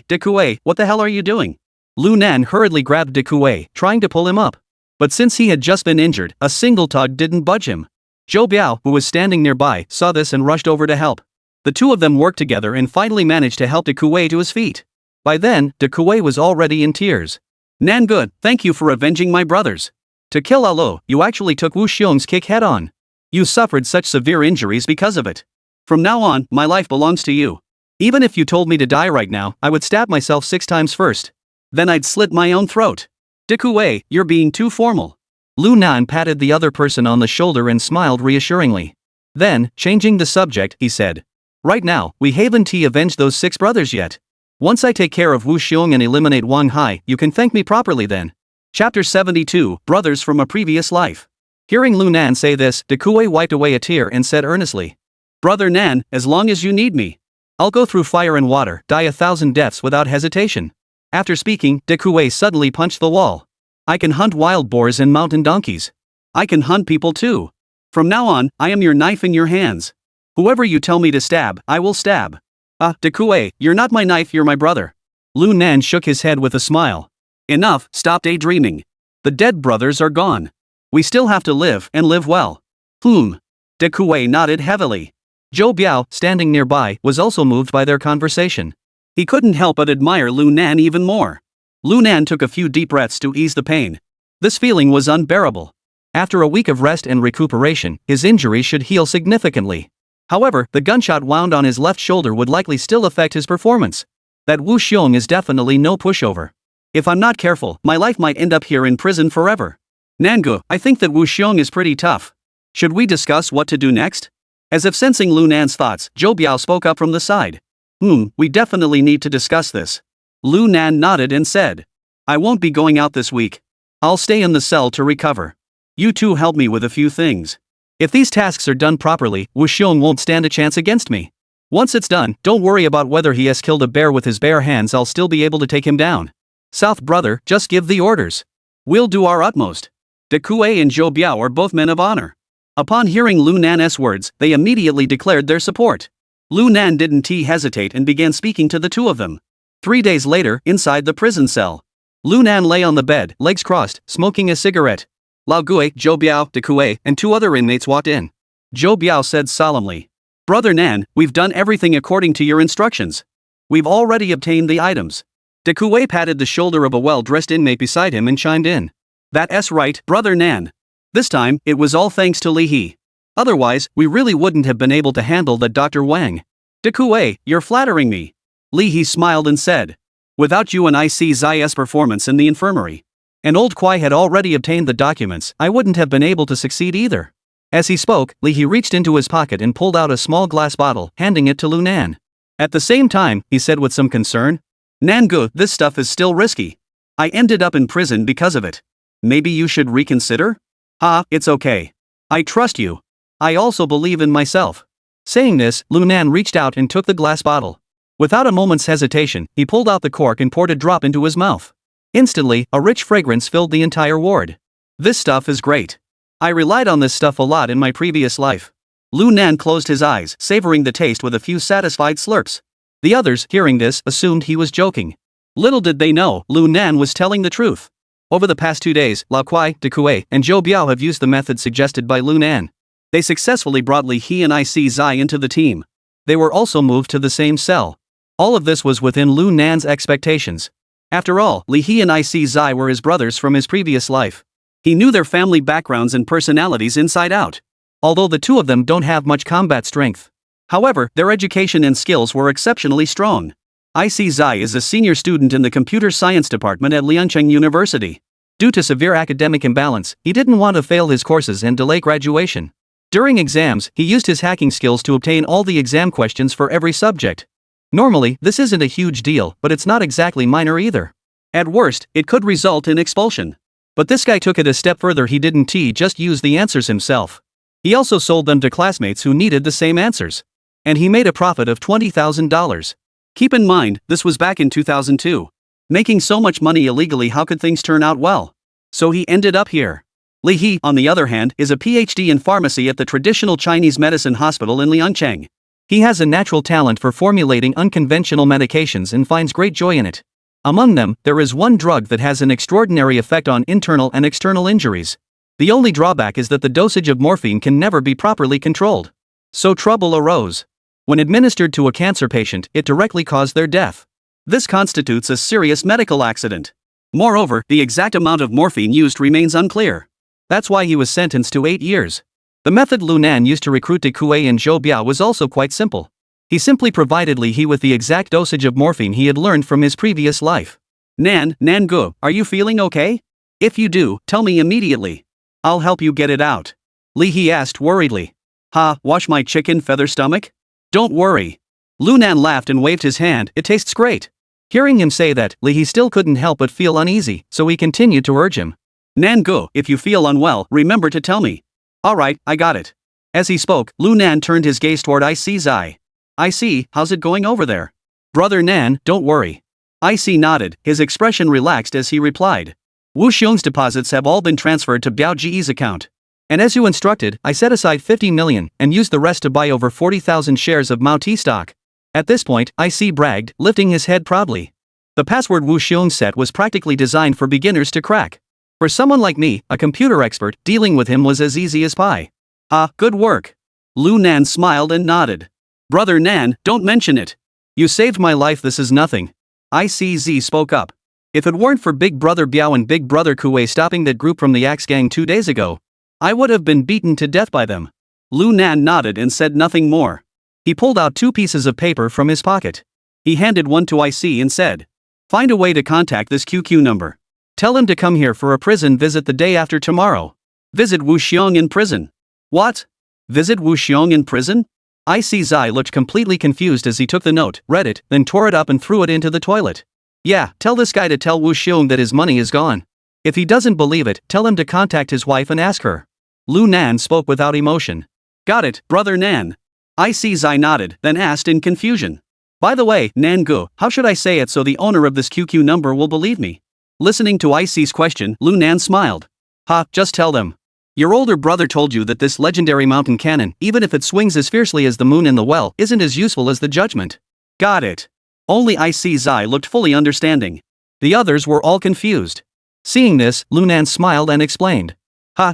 De Kuei, what the hell are you doing? Lu Nan hurriedly grabbed De Kuei, trying to pull him up. But since he had just been injured, a single tug didn't budge him. Zhou Biao, who was standing nearby, saw this and rushed over to help. The two of them worked together and finally managed to help De Kuei to his feet. By then, De Kuei was already in tears. Nan good, thank you for avenging my brothers. To kill Alu, you actually took Wu Xiong's kick head on. You suffered such severe injuries because of it. From now on, my life belongs to you. Even if you told me to die right now, I would stab myself 6 times first. Then I'd slit my own throat. De Kuei, you're being too formal. Lu Nan patted the other person on the shoulder and smiled reassuringly. Then, changing the subject, he said, right now, we haven't avenged those 6 brothers yet. Once I take care of Wu Xiong and eliminate Wang Hai, you can thank me properly then. Chapter 72, Brothers from a Previous Life. Hearing Lu Nan say this, De Kuei wiped away a tear and said earnestly, Brother Nan, as long as you need me, I'll go through fire and water, die 1,000 deaths without hesitation. After speaking, De Kuei suddenly punched the wall. I can hunt wild boars and mountain donkeys. I can hunt people too. From now on, I am your knife in your hands. Whoever you tell me to stab, I will stab. De Kuei, you're not my knife, you're my brother. Lu Nan shook his head with a smile. Enough, stop daydreaming. The dead brothers are gone. We still have to live, and live well. De Kuei nodded heavily. Zhou Biao, standing nearby, was also moved by their conversation. He couldn't help but admire Lu Nan even more. Lu Nan took a few deep breaths to ease the pain. This feeling was unbearable. After a week of rest and recuperation, his injury should heal significantly. However, the gunshot wound on his left shoulder would likely still affect his performance. That Wu Xiong is definitely no pushover. If I'm not careful, my life might end up here in prison forever. Nangu, I think that Wu Xiong is pretty tough. Should we discuss what to do next? As if sensing Lu Nan's thoughts, Zhou Biao spoke up from the side. We definitely need to discuss this. Lu Nan nodded and said, I won't be going out this week. I'll stay in the cell to recover. You two help me with a few things. If these tasks are done properly, Wu Xiong won't stand a chance against me. Once it's done, don't worry about whether he has killed a bear with his bare hands, I'll still be able to take him down. South brother, just give the orders. We'll do our utmost. De Kuei and Zhou Biao are both men of honor. Upon hearing Lu Nan's words, they immediately declared their support. Lu Nan didn't hesitate and began speaking to the two of them. 3 days later, inside the prison cell, Lu Nan lay on the bed, legs crossed, smoking a cigarette. Lao Gui, Zhou Biao, De Kuei, and 2 other inmates walked in. Zhou Biao said solemnly, Brother Nan, we've done everything according to your instructions. We've already obtained the items. De Kuei patted the shoulder of a well-dressed inmate beside him and chimed in. That's right, Brother Nan. This time, it was all thanks to Li He. Otherwise, we really wouldn't have been able to handle that Dr. Wang. De Kuei, you're flattering me. Li He smiled and said. Without you and I see Zai's performance in the infirmary, and old Kwai had already obtained the documents, I wouldn't have been able to succeed either. As he spoke, Li He reached into his pocket and pulled out a small glass bottle, handing it to Lu Nan. At the same time, he said with some concern, Nangu, this stuff is still risky. I ended up in prison because of it. Maybe you should reconsider? It's okay. I trust you. I also believe in myself. Saying this, Lu Nan reached out and took the glass bottle. Without a moment's hesitation, he pulled out the cork and poured a drop into his mouth. Instantly, a rich fragrance filled the entire ward. This stuff is great. I relied on this stuff a lot in my previous life. Lu Nan closed his eyes, savoring the taste with a few satisfied slurps. The others, hearing this, assumed he was joking. Little did they know, Lu Nan was telling the truth. Over the past 2 days, Lao Kuai, De Kuei, and Zhou Biao have used the method suggested by Lu Nan. They successfully brought Li He and IC Zai into the team. They were also moved to the same cell. All of this was within Lu Nan's expectations. After all, Li He and IC Zai were his brothers from his previous life. He knew their family backgrounds and personalities inside out. Although the two of them don't have much combat strength. However, their education and skills were exceptionally strong. IC Zai is a senior student in the computer science department at Liangcheng University. Due to severe academic imbalance, he didn't want to fail his courses and delay graduation. During exams, he used his hacking skills to obtain all the exam questions for every subject. Normally, this isn't a huge deal, but it's not exactly minor either. At worst, it could result in expulsion. But this guy took it a step further. He didn't just use the answers himself. He also sold them to classmates who needed the same answers. And he made a profit of $20,000. Keep in mind, this was back in 2002. Making so much money illegally, how could things turn out well? So he ended up here. Li He, on the other hand, is a PhD in pharmacy at the traditional Chinese medicine hospital in Liangcheng. He has a natural talent for formulating unconventional medications and finds great joy in it. Among them, there is one drug that has an extraordinary effect on internal and external injuries. The only drawback is that the dosage of morphine can never be properly controlled. So trouble arose. When administered to a cancer patient, it directly caused their death. This constitutes a serious medical accident. Moreover, the exact amount of morphine used remains unclear. That's why he was sentenced to 8 years. The method Lu Nan used to recruit De Kuei and Zhou Biao was also quite simple. He simply provided Li He with the exact dosage of morphine he had learned from his previous life. Nan Gu, are you feeling okay? If you do, tell me immediately. I'll help you get it out. Li He asked worriedly. Wash my chicken feather stomach? Don't worry. Lu Nan laughed and waved his hand. It tastes great. Hearing him say that, Li He still couldn't help but feel uneasy, so he continued to urge him. Nan Gu, if you feel unwell, remember to tell me. Alright, I got it. As he spoke, Lu Nan turned his gaze toward IC Zai. IC, how's it going over there? Brother Nan, don't worry. IC nodded, his expression relaxed as he replied. Wu Xiong's deposits have all been transferred to Biao Ji's account. And as you instructed, I set aside 50 million and used the rest to buy over 40,000 shares of Mao T stock. At this point, IC bragged, lifting his head proudly. The password Wu Xiong set was practically designed for beginners to crack. For someone like me, a computer expert, dealing with him was as easy as pie. Good work. Lu Nan smiled and nodded. Brother Nan, don't mention it. You saved my life, this is nothing. ICZ spoke up. If it weren't for Big Brother Biao and Big Brother Kuei stopping that group from the Axe Gang 2 days ago, I would have been beaten to death by them. Lu Nan nodded and said nothing more. He pulled out 2 pieces of paper from his pocket. He handed one to IC and said, find a way to contact this QQ number. Tell him to come here for a prison visit the day after tomorrow. Visit Wu Xiong in prison. What? Visit Wu Xiong in prison? IC Zai looked completely confused as he took the note, read it, then tore it up and threw it into the toilet. Yeah, tell this guy to tell Wu Xiong that his money is gone. If he doesn't believe it, tell him to contact his wife and ask her. Lu Nan spoke without emotion. Got it, Brother Nan. IC Zai nodded, then asked in confusion. By the way, Nan Gu, how should I say it so the owner of this QQ number will believe me? Listening to IC's question, Lu Nan smiled. Just tell them. Your older brother told you that this legendary mountain cannon, even if it swings as fiercely as the moon in the well, isn't as useful as the judgment. Got it. Only IC Zai looked fully understanding. The others were all confused. Seeing this, Lu Nan smiled and explained.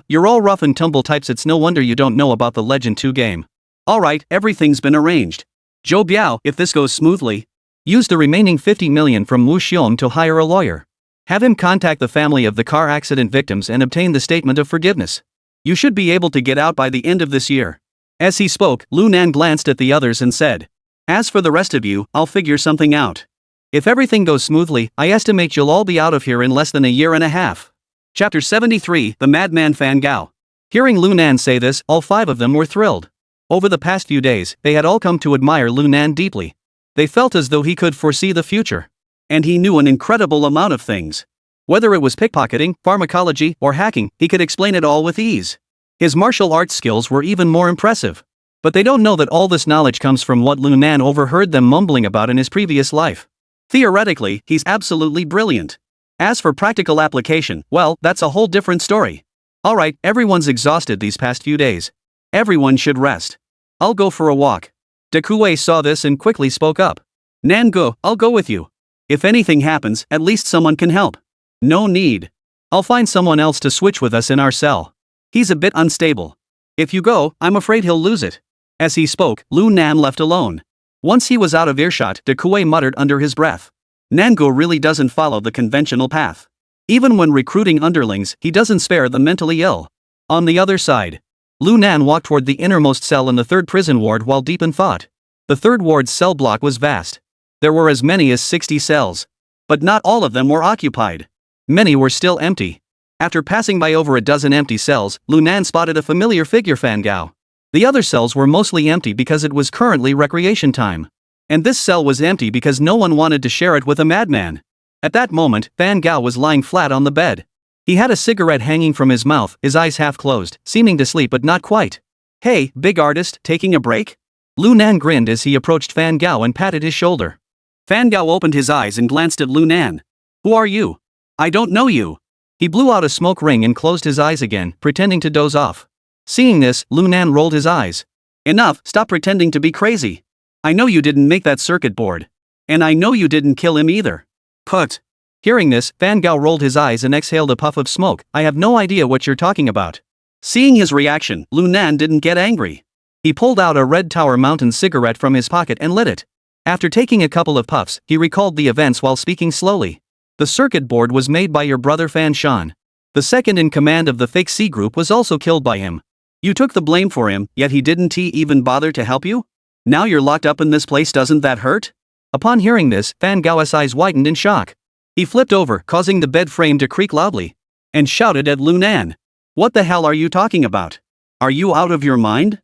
You're all rough and tumble types, it's no wonder you don't know about the Legend 2 game. Alright, everything's been arranged. Zhou Biao, if this goes smoothly, use the remaining 50 million from Wu Xiong to hire a lawyer. Have him contact the family of the car accident victims and obtain the statement of forgiveness. You should be able to get out by the end of this year. As he spoke, Lu Nan glanced at the others and said, as for the rest of you, I'll figure something out. If everything goes smoothly, I estimate you'll all be out of here in less than a year and a half. Chapter 73, The Madman Fan Gao. Hearing Lu Nan say this, all 5 of them were thrilled. Over the past few days, they had all come to admire Lu Nan deeply. They felt as though he could foresee the future. And he knew an incredible amount of things. Whether it was pickpocketing, pharmacology, or hacking, he could explain it all with ease. His martial arts skills were even more impressive. But they don't know that all this knowledge comes from what Lu Nan overheard them mumbling about in his previous life. Theoretically, he's absolutely brilliant. As for practical application, well, that's a whole different story. Alright, everyone's exhausted these past few days. Everyone should rest. I'll go for a walk. De Kuei saw this and quickly spoke up. Nan Gu, I'll go with you. If anything happens, at least someone can help. No need. I'll find someone else to switch with us in our cell. He's a bit unstable. If you go, I'm afraid he'll lose it. As he spoke, Lu Nan left alone. Once he was out of earshot, De Kuei muttered under his breath. Nangu really doesn't follow the conventional path. Even when recruiting underlings, he doesn't spare the mentally ill. On the other side, Lu Nan walked toward the innermost cell in the 3rd prison ward while deep in thought. The 3rd ward's cell block was vast. There were as many as 60 cells. But not all of them were occupied. Many were still empty. After passing by over a dozen empty cells, Lunan spotted a familiar figure, Fan Gao. The other cells were mostly empty because it was currently recreation time. And this cell was empty because no one wanted to share it with a madman. At that moment, Fan Gao was lying flat on the bed. He had a cigarette hanging from his mouth, his eyes half closed, seeming to sleep but not quite. "Hey, big artist, taking a break?" Lunan grinned as he approached Fan Gao and patted his shoulder. Fan Gao opened his eyes and glanced at Lunan. "Who are you? I don't know you." He blew out a smoke ring and closed his eyes again, pretending to doze off. Seeing this, Lunan rolled his eyes. "Enough, stop pretending to be crazy. I know you didn't make that circuit board. And I know you didn't kill him either." "Put." Hearing this, Fan Gao rolled his eyes and exhaled a puff of smoke. "I have no idea what you're talking about." Seeing his reaction, Lunan didn't get angry. He pulled out a Red Tower Mountain cigarette from his pocket and lit it. After taking a couple of puffs, he recalled the events while speaking slowly. "The circuit board was made by your brother Fan Shan. The second in command of the fake C group was also killed by him. You took the blame for him, yet he didn't even bother to help you? Now you're locked up in this place, doesn't that hurt?" Upon hearing this, Fan Gao's eyes widened in shock. He flipped over, causing the bed frame to creak loudly, and shouted at Lunan. "What the hell are you talking about? Are you out of your mind?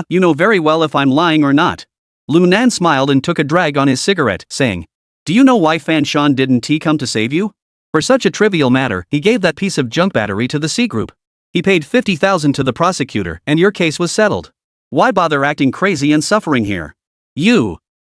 You know very well if I'm lying or not." Lunan smiled and took a drag on his cigarette, saying, "Do you know why Fan Shan didn't come to save you? For such a trivial matter, he gave that piece of junk battery to the C group. He paid 50,000 to the prosecutor, and your case was settled. Why bother acting crazy and suffering here?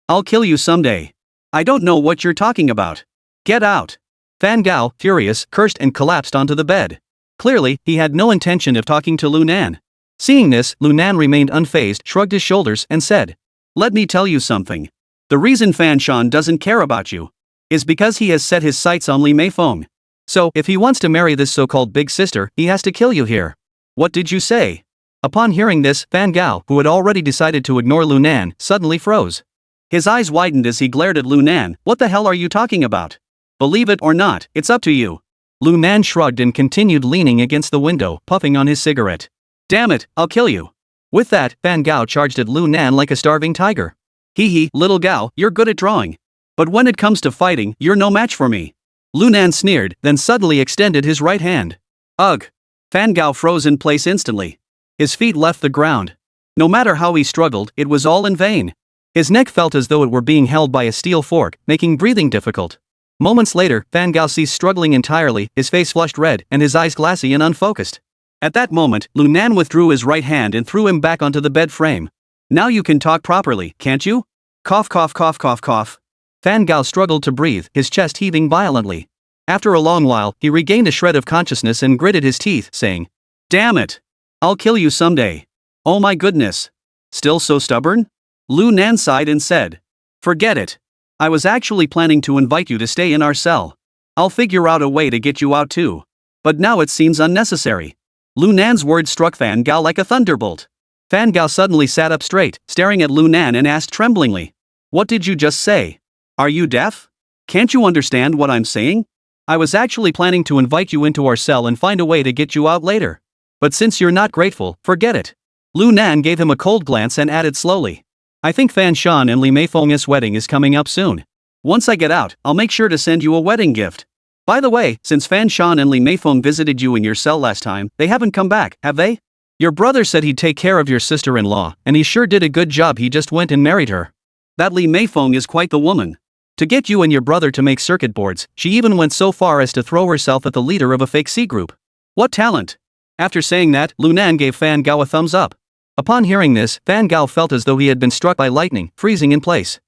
I'll kill you someday. I don't know what you're talking about. Get out." Fan Gao, furious, cursed and collapsed onto the bed. Clearly, he had no intention of talking to Lunan. Seeing this, Lunan remained unfazed, shrugged his shoulders, and said, "Let me tell you something. The reason Fan Shan doesn't care about you is because he has set his sights on Li Meifeng. So, if he wants to marry this so-called big sister, he has to kill you here." "What did you say?" Upon hearing this, Fan Gao, who had already decided to ignore Lunan, suddenly froze. His eyes widened as he glared at Lunan. "What the hell are you talking about? Believe it or not, it's up to you." Lunan shrugged and continued leaning against the window, puffing on his cigarette. "Damn it, I'll kill you." With that, Fan Gao charged at Lunan like a starving tiger. "Hee, little Gao, you're good at drawing. But when it comes to fighting, you're no match for me." Lunan sneered, then suddenly extended his right hand. Ugh! Fan Gao froze in place instantly. His feet left the ground. No matter how he struggled, it was all in vain. His neck felt as though it were being held by a steel fork, making breathing difficult. Moments later, Fan Gao ceased struggling entirely, his face flushed red, and his eyes glassy and unfocused. At that moment, Lunan withdrew his right hand and threw him back onto the bed frame. "Now you can talk properly, can't you? Cough cough cough cough cough." Fan Gao struggled to breathe, his chest heaving violently. After a long while, he regained a shred of consciousness and gritted his teeth, saying, "Damn it! I'll kill you someday. Oh my goodness. Still so stubborn?" Lunan sighed and said, "Forget it. I was actually planning to invite you to stay in our cell. I'll figure out a way to get you out too. But now it seems unnecessary." Lunan's words struck Fan Gao like a thunderbolt. Fan Gao suddenly sat up straight, staring at Lunan and asked tremblingly, "What did you just say? Are you deaf? Can't you understand what I'm saying? I was actually planning to invite you into our cell and find a way to get you out later. But since you're not grateful, forget it." Lunan gave him a cold glance and added slowly, "I think Fan Shan and Li Meifeng's wedding is coming up soon. Once I get out, I'll make sure to send you a wedding gift. By the way, since Fan Shan and Li Meifeng visited you in your cell last time, they haven't come back, have they? Your brother said he'd take care of your sister-in-law, and he sure did a good job. He just went and married her. That Li Meifeng is quite the woman. To get you and your brother to make circuit boards, she even went so far as to throw herself at the leader of a fake C group. What talent!" After saying that, Lunan gave Fan Gao a thumbs up. Upon hearing this, Fan Gao felt as though he had been struck by lightning, freezing in place.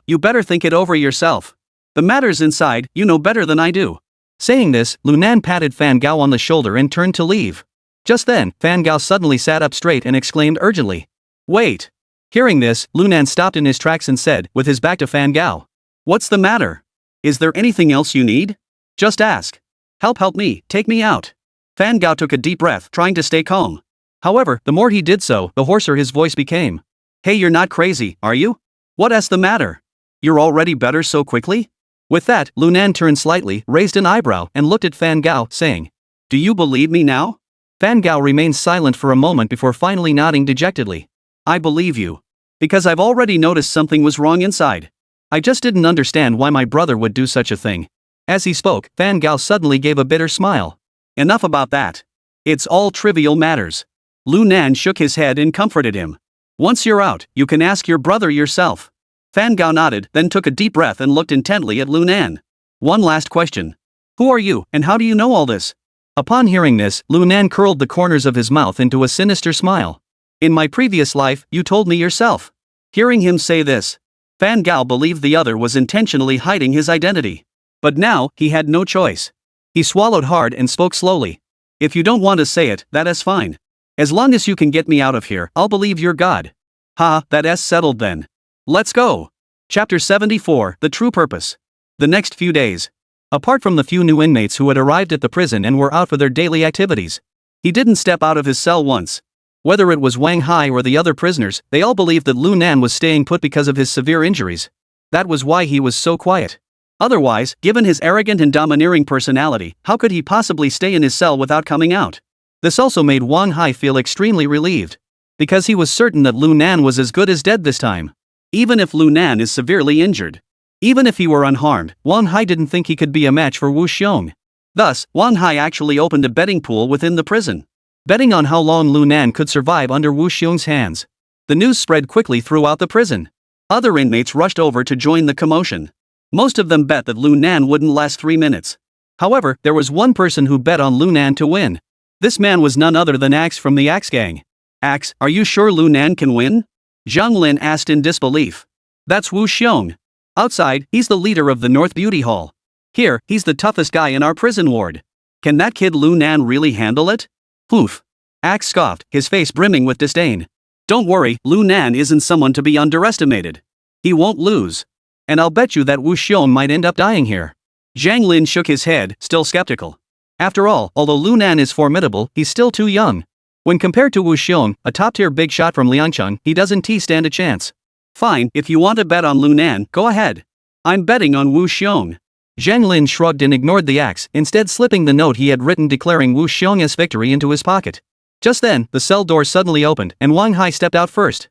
You better think it over yourself. The matter's inside, you know better than I do." Saying this, Lunan patted Fan Gao on the shoulder and turned to leave. Just then, Fan Gao suddenly sat up straight and exclaimed urgently, "Wait!" Hearing this, Lunan stopped in his tracks and said, with his back to Fan Gao, "What's the matter? Is there anything else you need? Just ask. Help me, take me out." Fan Gao took a deep breath, trying to stay calm. However, the more he did so, the hoarser his voice became. "Hey, you're not crazy, are you? What's the matter? You're already better so quickly?" With that, Lunan turned slightly, raised an eyebrow, and looked at Fan Gao, saying, "Do you believe me now?" Fan Gao remained silent for a moment before finally nodding dejectedly. "I believe you. Because I've already noticed something was wrong inside. I just didn't understand why my brother would do such a thing. As he spoke, Fan Gao suddenly gave a bitter smile. Enough about that. It's all trivial matters. Lu Nan shook his head and comforted him. Once you're out, you can ask your brother yourself. Fan Gao nodded, then took a deep breath and looked intently at Lu Nan. One last question. Who are you, and how do you know all this? Upon hearing this, Lu Nan curled the corners of his mouth into a sinister smile. In my previous life, you told me yourself. Hearing him say this, Fan Gao believed the other was intentionally hiding his identity. But now, he had no choice. He swallowed hard and spoke slowly. If you don't want to say it, that is fine. As long as you can get me out of here, I'll believe you're God. Ha, that's settled then. Let's go. Chapter 74, The True Purpose. The next few days. Apart from the few new inmates who had arrived at the prison and were out for their daily activities, he didn't step out of his cell once. Whether it was Wang Hai or the other prisoners, they all believed that Lu Nan was staying put because of his severe injuries. That was why he was so quiet. Otherwise, given his arrogant and domineering personality, how could he possibly stay in his cell without coming out? This also made Wang Hai feel extremely relieved. Because he was certain that Lu Nan was as good as dead this time. Even if Lu Nan is severely injured. Even if he were unharmed, Wang Hai didn't think he could be a match for Wu Xiong. Thus, Wang Hai actually opened a betting pool within the prison. Betting on how long Lu Nan could survive under Wu Xiong's hands. The news spread quickly throughout the prison. Other inmates rushed over to join the commotion. Most of them bet that Lu Nan wouldn't last 3 minutes. However, there was one person who bet on Lu Nan to win. This man was none other than Axe from the Axe Gang. Axe, are you sure Lu Nan can win? Zhang Lin asked in disbelief. That's Wu Xiong. Outside, he's the leader of the North Beauty Hall. Here, he's the toughest guy in our prison ward. Can that kid Lu Nan really handle it? Poof. Axe scoffed, his face brimming with disdain. Don't worry, Lu Nan isn't someone to be underestimated. He won't lose. And I'll bet you that Wu Xiong might end up dying here. Zhang Lin shook his head, still skeptical. After all, although Lu Nan is formidable, he's still too young. When compared to Wu Xiong, a top-tier big shot from Liangcheng, he doesn't stand a chance. Fine, if you want to bet on Lu Nan, go ahead. I'm betting on Wu Xiong. Zhang Lin shrugged and ignored the axe, instead slipping the note he had written declaring Wu Xiong's victory into his pocket. Just then, the cell door suddenly opened, and Wang Hai stepped out first.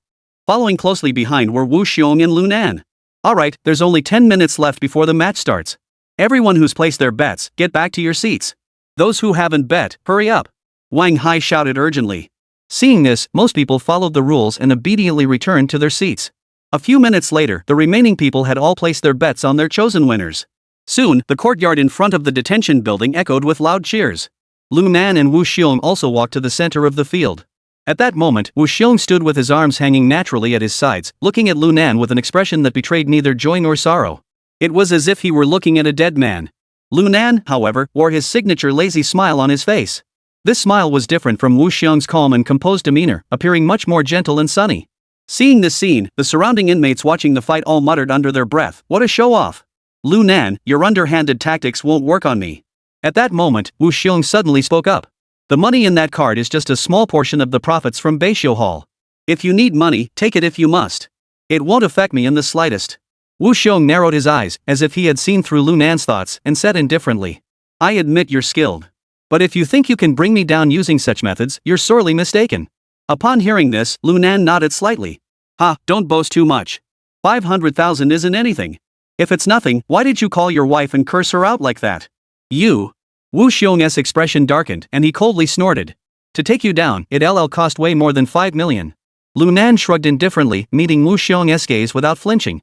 Following closely behind were Wu Xiong and Lu Nan. Alright, there's only 10 minutes left before the match starts. Everyone who's placed their bets, get back to your seats. Those who haven't bet, hurry up. Wang Hai shouted urgently. Seeing this, most people followed the rules and obediently returned to their seats. A few minutes later, the remaining people had all placed their bets on their chosen winners. Soon, the courtyard in front of the detention building echoed with loud cheers. Lu Nan and Wu Xiong also walked to the center of the field. At that moment, Wu Xiong stood with his arms hanging naturally at his sides, looking at Lu Nan with an expression that betrayed neither joy nor sorrow. It was as if he were looking at a dead man. Lu Nan, however, wore his signature lazy smile on his face. This smile was different from Wu Xiong's calm and composed demeanor, appearing much more gentle and sunny. Seeing this scene, the surrounding inmates watching the fight all muttered under their breath, "What a show-off! Lu Nan, your underhanded tactics won't work on me." At that moment, Wu Xiong suddenly spoke up. The money in that card is just a small portion of the profits from Beishiu Hall. If you need money, take it if you must. It won't affect me in the slightest. Wu Xiong narrowed his eyes, as if he had seen through Lu Nan's thoughts, and said indifferently. I admit you're skilled. But if you think you can bring me down using such methods, you're sorely mistaken. Upon hearing this, Lu Nan nodded slightly. Ha, don't boast too much. 500,000 isn't anything. If it's nothing, why did you call your wife and curse her out like that? You. Wu Xiong's expression darkened, and he coldly snorted. To take you down, it'll cost way more than 5 million. Lu Nan shrugged indifferently, meeting Wu Xiong's gaze without flinching.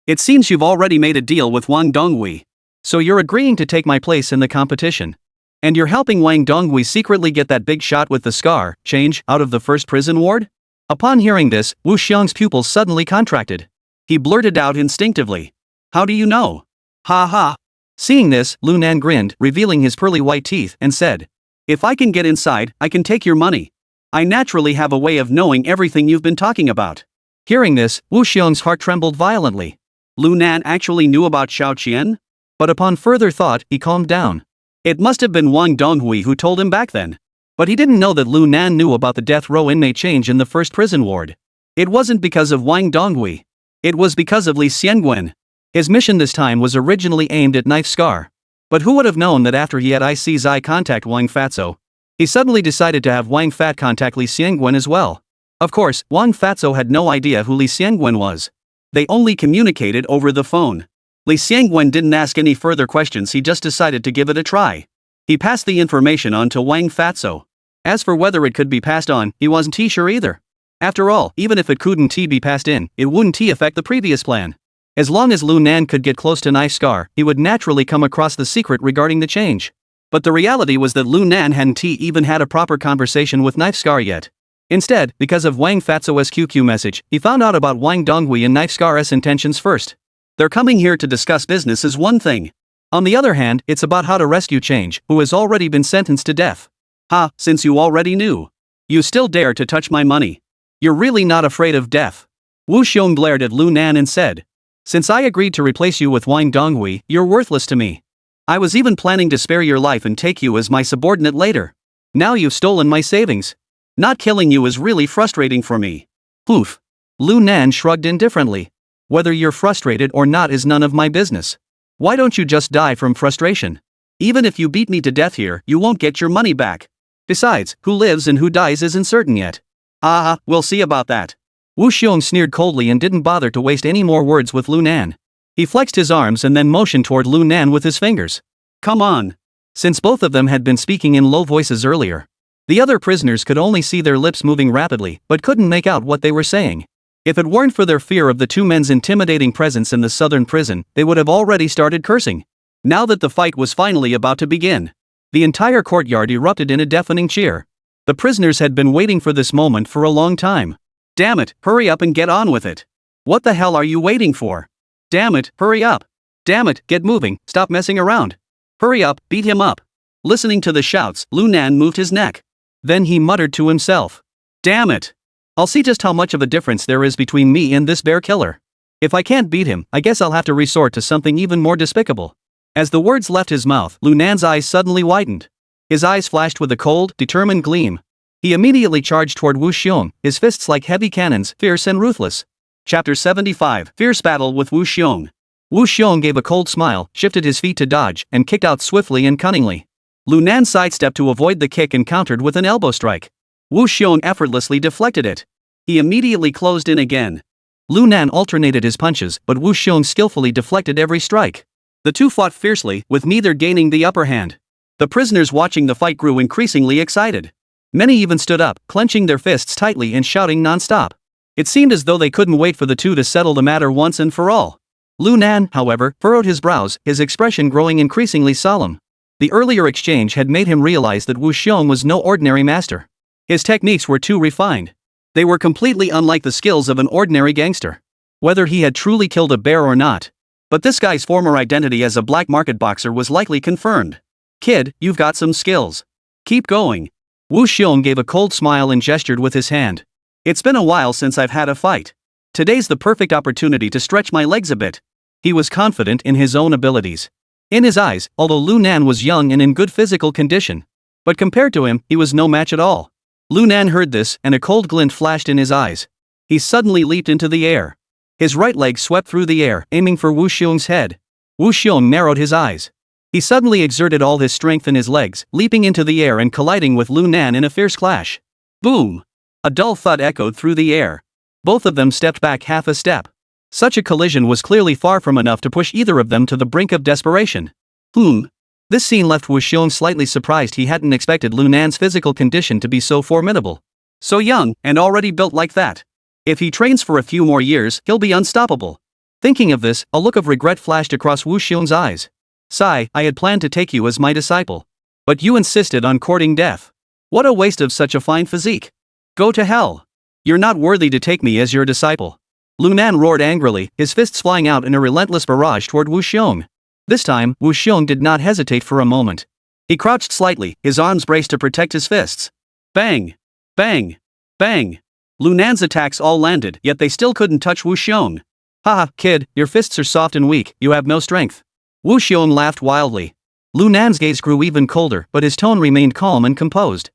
It seems you've already made a deal with Wang Donghui. So you're agreeing to take my place in the competition. And you're helping Wang Donghui secretly get that big shot with the scar, change, out of the first prison ward? Upon hearing this, Wu Xiong's pupils suddenly contracted. He blurted out instinctively. How do you know? Ha ha. Seeing this, Lu Nan grinned, revealing his pearly white teeth, and said. If I can get inside, I can take your money. I naturally have a way of knowing everything you've been talking about. Hearing this, Wu Xiong's heart trembled violently. Lu Nan actually knew about Xiao Qian? But upon further thought, he calmed down. It must have been Wang Donghui who told him back then. But he didn't know that Lu Nan knew about the death row inmate change in the first prison ward. It wasn't because of Wang Donghui. It was because of Li Xiangwen. His mission this time was originally aimed at Knife Scar. But who would have known that after he had IC's eye contact Wang Fatso, he suddenly decided to have Wang Fat contact Li Xiangwen as well. Of course, Wang Fatso had no idea who Li Xiangwen was. They only communicated over the phone. Li Xiangwen didn't ask any further questions, he just decided to give it a try. He passed the information on to Wang Fatso. As for whether it could be passed on, he wasn't sure either. After all, even if it couldn't be passed in, it wouldn't affect the previous plan. As long as Lu Nan could get close to Knife Scar, he would naturally come across the secret regarding the change. But the reality was that Lu Nan hadn't even had a proper conversation with Knife Scar yet. Instead, because of Wang Fatso's QQ message, he found out about Wang Donghui and Knife Scar's intentions first. They're coming here to discuss business is one thing. On the other hand, it's about how to rescue Change, who has already been sentenced to death. Ha, since you already knew. You still dare to touch my money. You're really not afraid of death. Wu Xiong glared at Lu Nan and said. Since I agreed to replace you with Wang Donghui, you're worthless to me. I was even planning to spare your life and take you as my subordinate later. Now you've stolen my savings. Not killing you is really frustrating for me. Poof. Lu Nan shrugged indifferently. Whether you're frustrated or not is none of my business. Why don't you just die from frustration? Even if you beat me to death here, you won't get your money back. Besides, who lives and who dies isn't certain yet. We'll see about that. Wu Xiong sneered coldly and didn't bother to waste any more words with Lu Nan. He flexed his arms and then motioned toward Lu Nan with his fingers. Come on. Since both of them had been speaking in low voices earlier, the other prisoners could only see their lips moving rapidly but couldn't make out what they were saying. If it weren't for their fear of the two men's intimidating presence in the southern prison, they would have already started cursing. Now that the fight was finally about to begin, the entire courtyard erupted in a deafening cheer. The prisoners had been waiting for this moment for a long time. Damn it, hurry up and get on with it. What the hell are you waiting for? Damn it, hurry up. Damn it, get moving, stop messing around. Hurry up, beat him up. Listening to the shouts, Lu Nan moved his neck. Then he muttered to himself. Damn it. I'll see just how much of a difference there is between me and this bear killer. If I can't beat him, I guess I'll have to resort to something even more despicable. As the words left his mouth, Lu Nan's eyes suddenly widened. His eyes flashed with a cold, determined gleam. He immediately charged toward Wu Xiong, his fists like heavy cannons, fierce and ruthless. Chapter 75, Fierce Battle with Wu Xiong. Wu Xiong gave a cold smile, shifted his feet to dodge, and kicked out swiftly and cunningly. Lu Nan sidestepped to avoid the kick and countered with an elbow strike. Wu Xiong effortlessly deflected it. He immediately closed in again. Lu Nan alternated his punches, but Wu Xiong skillfully deflected every strike. The two fought fiercely, with neither gaining the upper hand. The prisoners watching the fight grew increasingly excited. Many even stood up, clenching their fists tightly and shouting non-stop. It seemed as though they couldn't wait for the two to settle the matter once and for all. Lu Nan, however, furrowed his brows, his expression growing increasingly solemn. The earlier exchange had made him realize that Wu Xiong was no ordinary master. His techniques were too refined. They were completely unlike the skills of an ordinary gangster. Whether he had truly killed a bear or not. But this guy's former identity as a black market boxer was likely confirmed. Kid, you've got some skills. Keep going. Wu Xiong gave a cold smile and gestured with his hand. It's been a while since I've had a fight. Today's the perfect opportunity to stretch my legs a bit. He was confident in his own abilities. In his eyes, although Lu Nan was young and in good physical condition. But compared to him, he was no match at all. Lu Nan heard this, and a cold glint flashed in his eyes. He suddenly leaped into the air. His right leg swept through the air, aiming for Wu Xiong's head. Wu Xiong narrowed his eyes. He suddenly exerted all his strength in his legs, leaping into the air and colliding with Lu Nan in a fierce clash. Boom! A dull thud echoed through the air. Both of them stepped back half a step. Such a collision was clearly far from enough to push either of them to the brink of desperation. This scene left Wu Xiong slightly surprised. He hadn't expected Lu Nan's physical condition to be so formidable. So young, and already built like that. If he trains for a few more years, he'll be unstoppable. Thinking of this, a look of regret flashed across Wu Xiong's eyes. Sigh, I had planned to take you as my disciple. But you insisted on courting death. What a waste of such a fine physique. Go to hell. You're not worthy to take me as your disciple. Lu Nan roared angrily, his fists flying out in a relentless barrage toward Wu Xiong. This time, Wu Xiong did not hesitate for a moment. He crouched slightly, his arms braced to protect his fists. Bang! Bang! Bang! Lu Nan's attacks all landed, yet they still couldn't touch Wu Xiong. Haha, kid, your fists are soft and weak, you have no strength. Wu Xiong laughed wildly. Lu Nan's gaze grew even colder, but his tone remained calm and composed.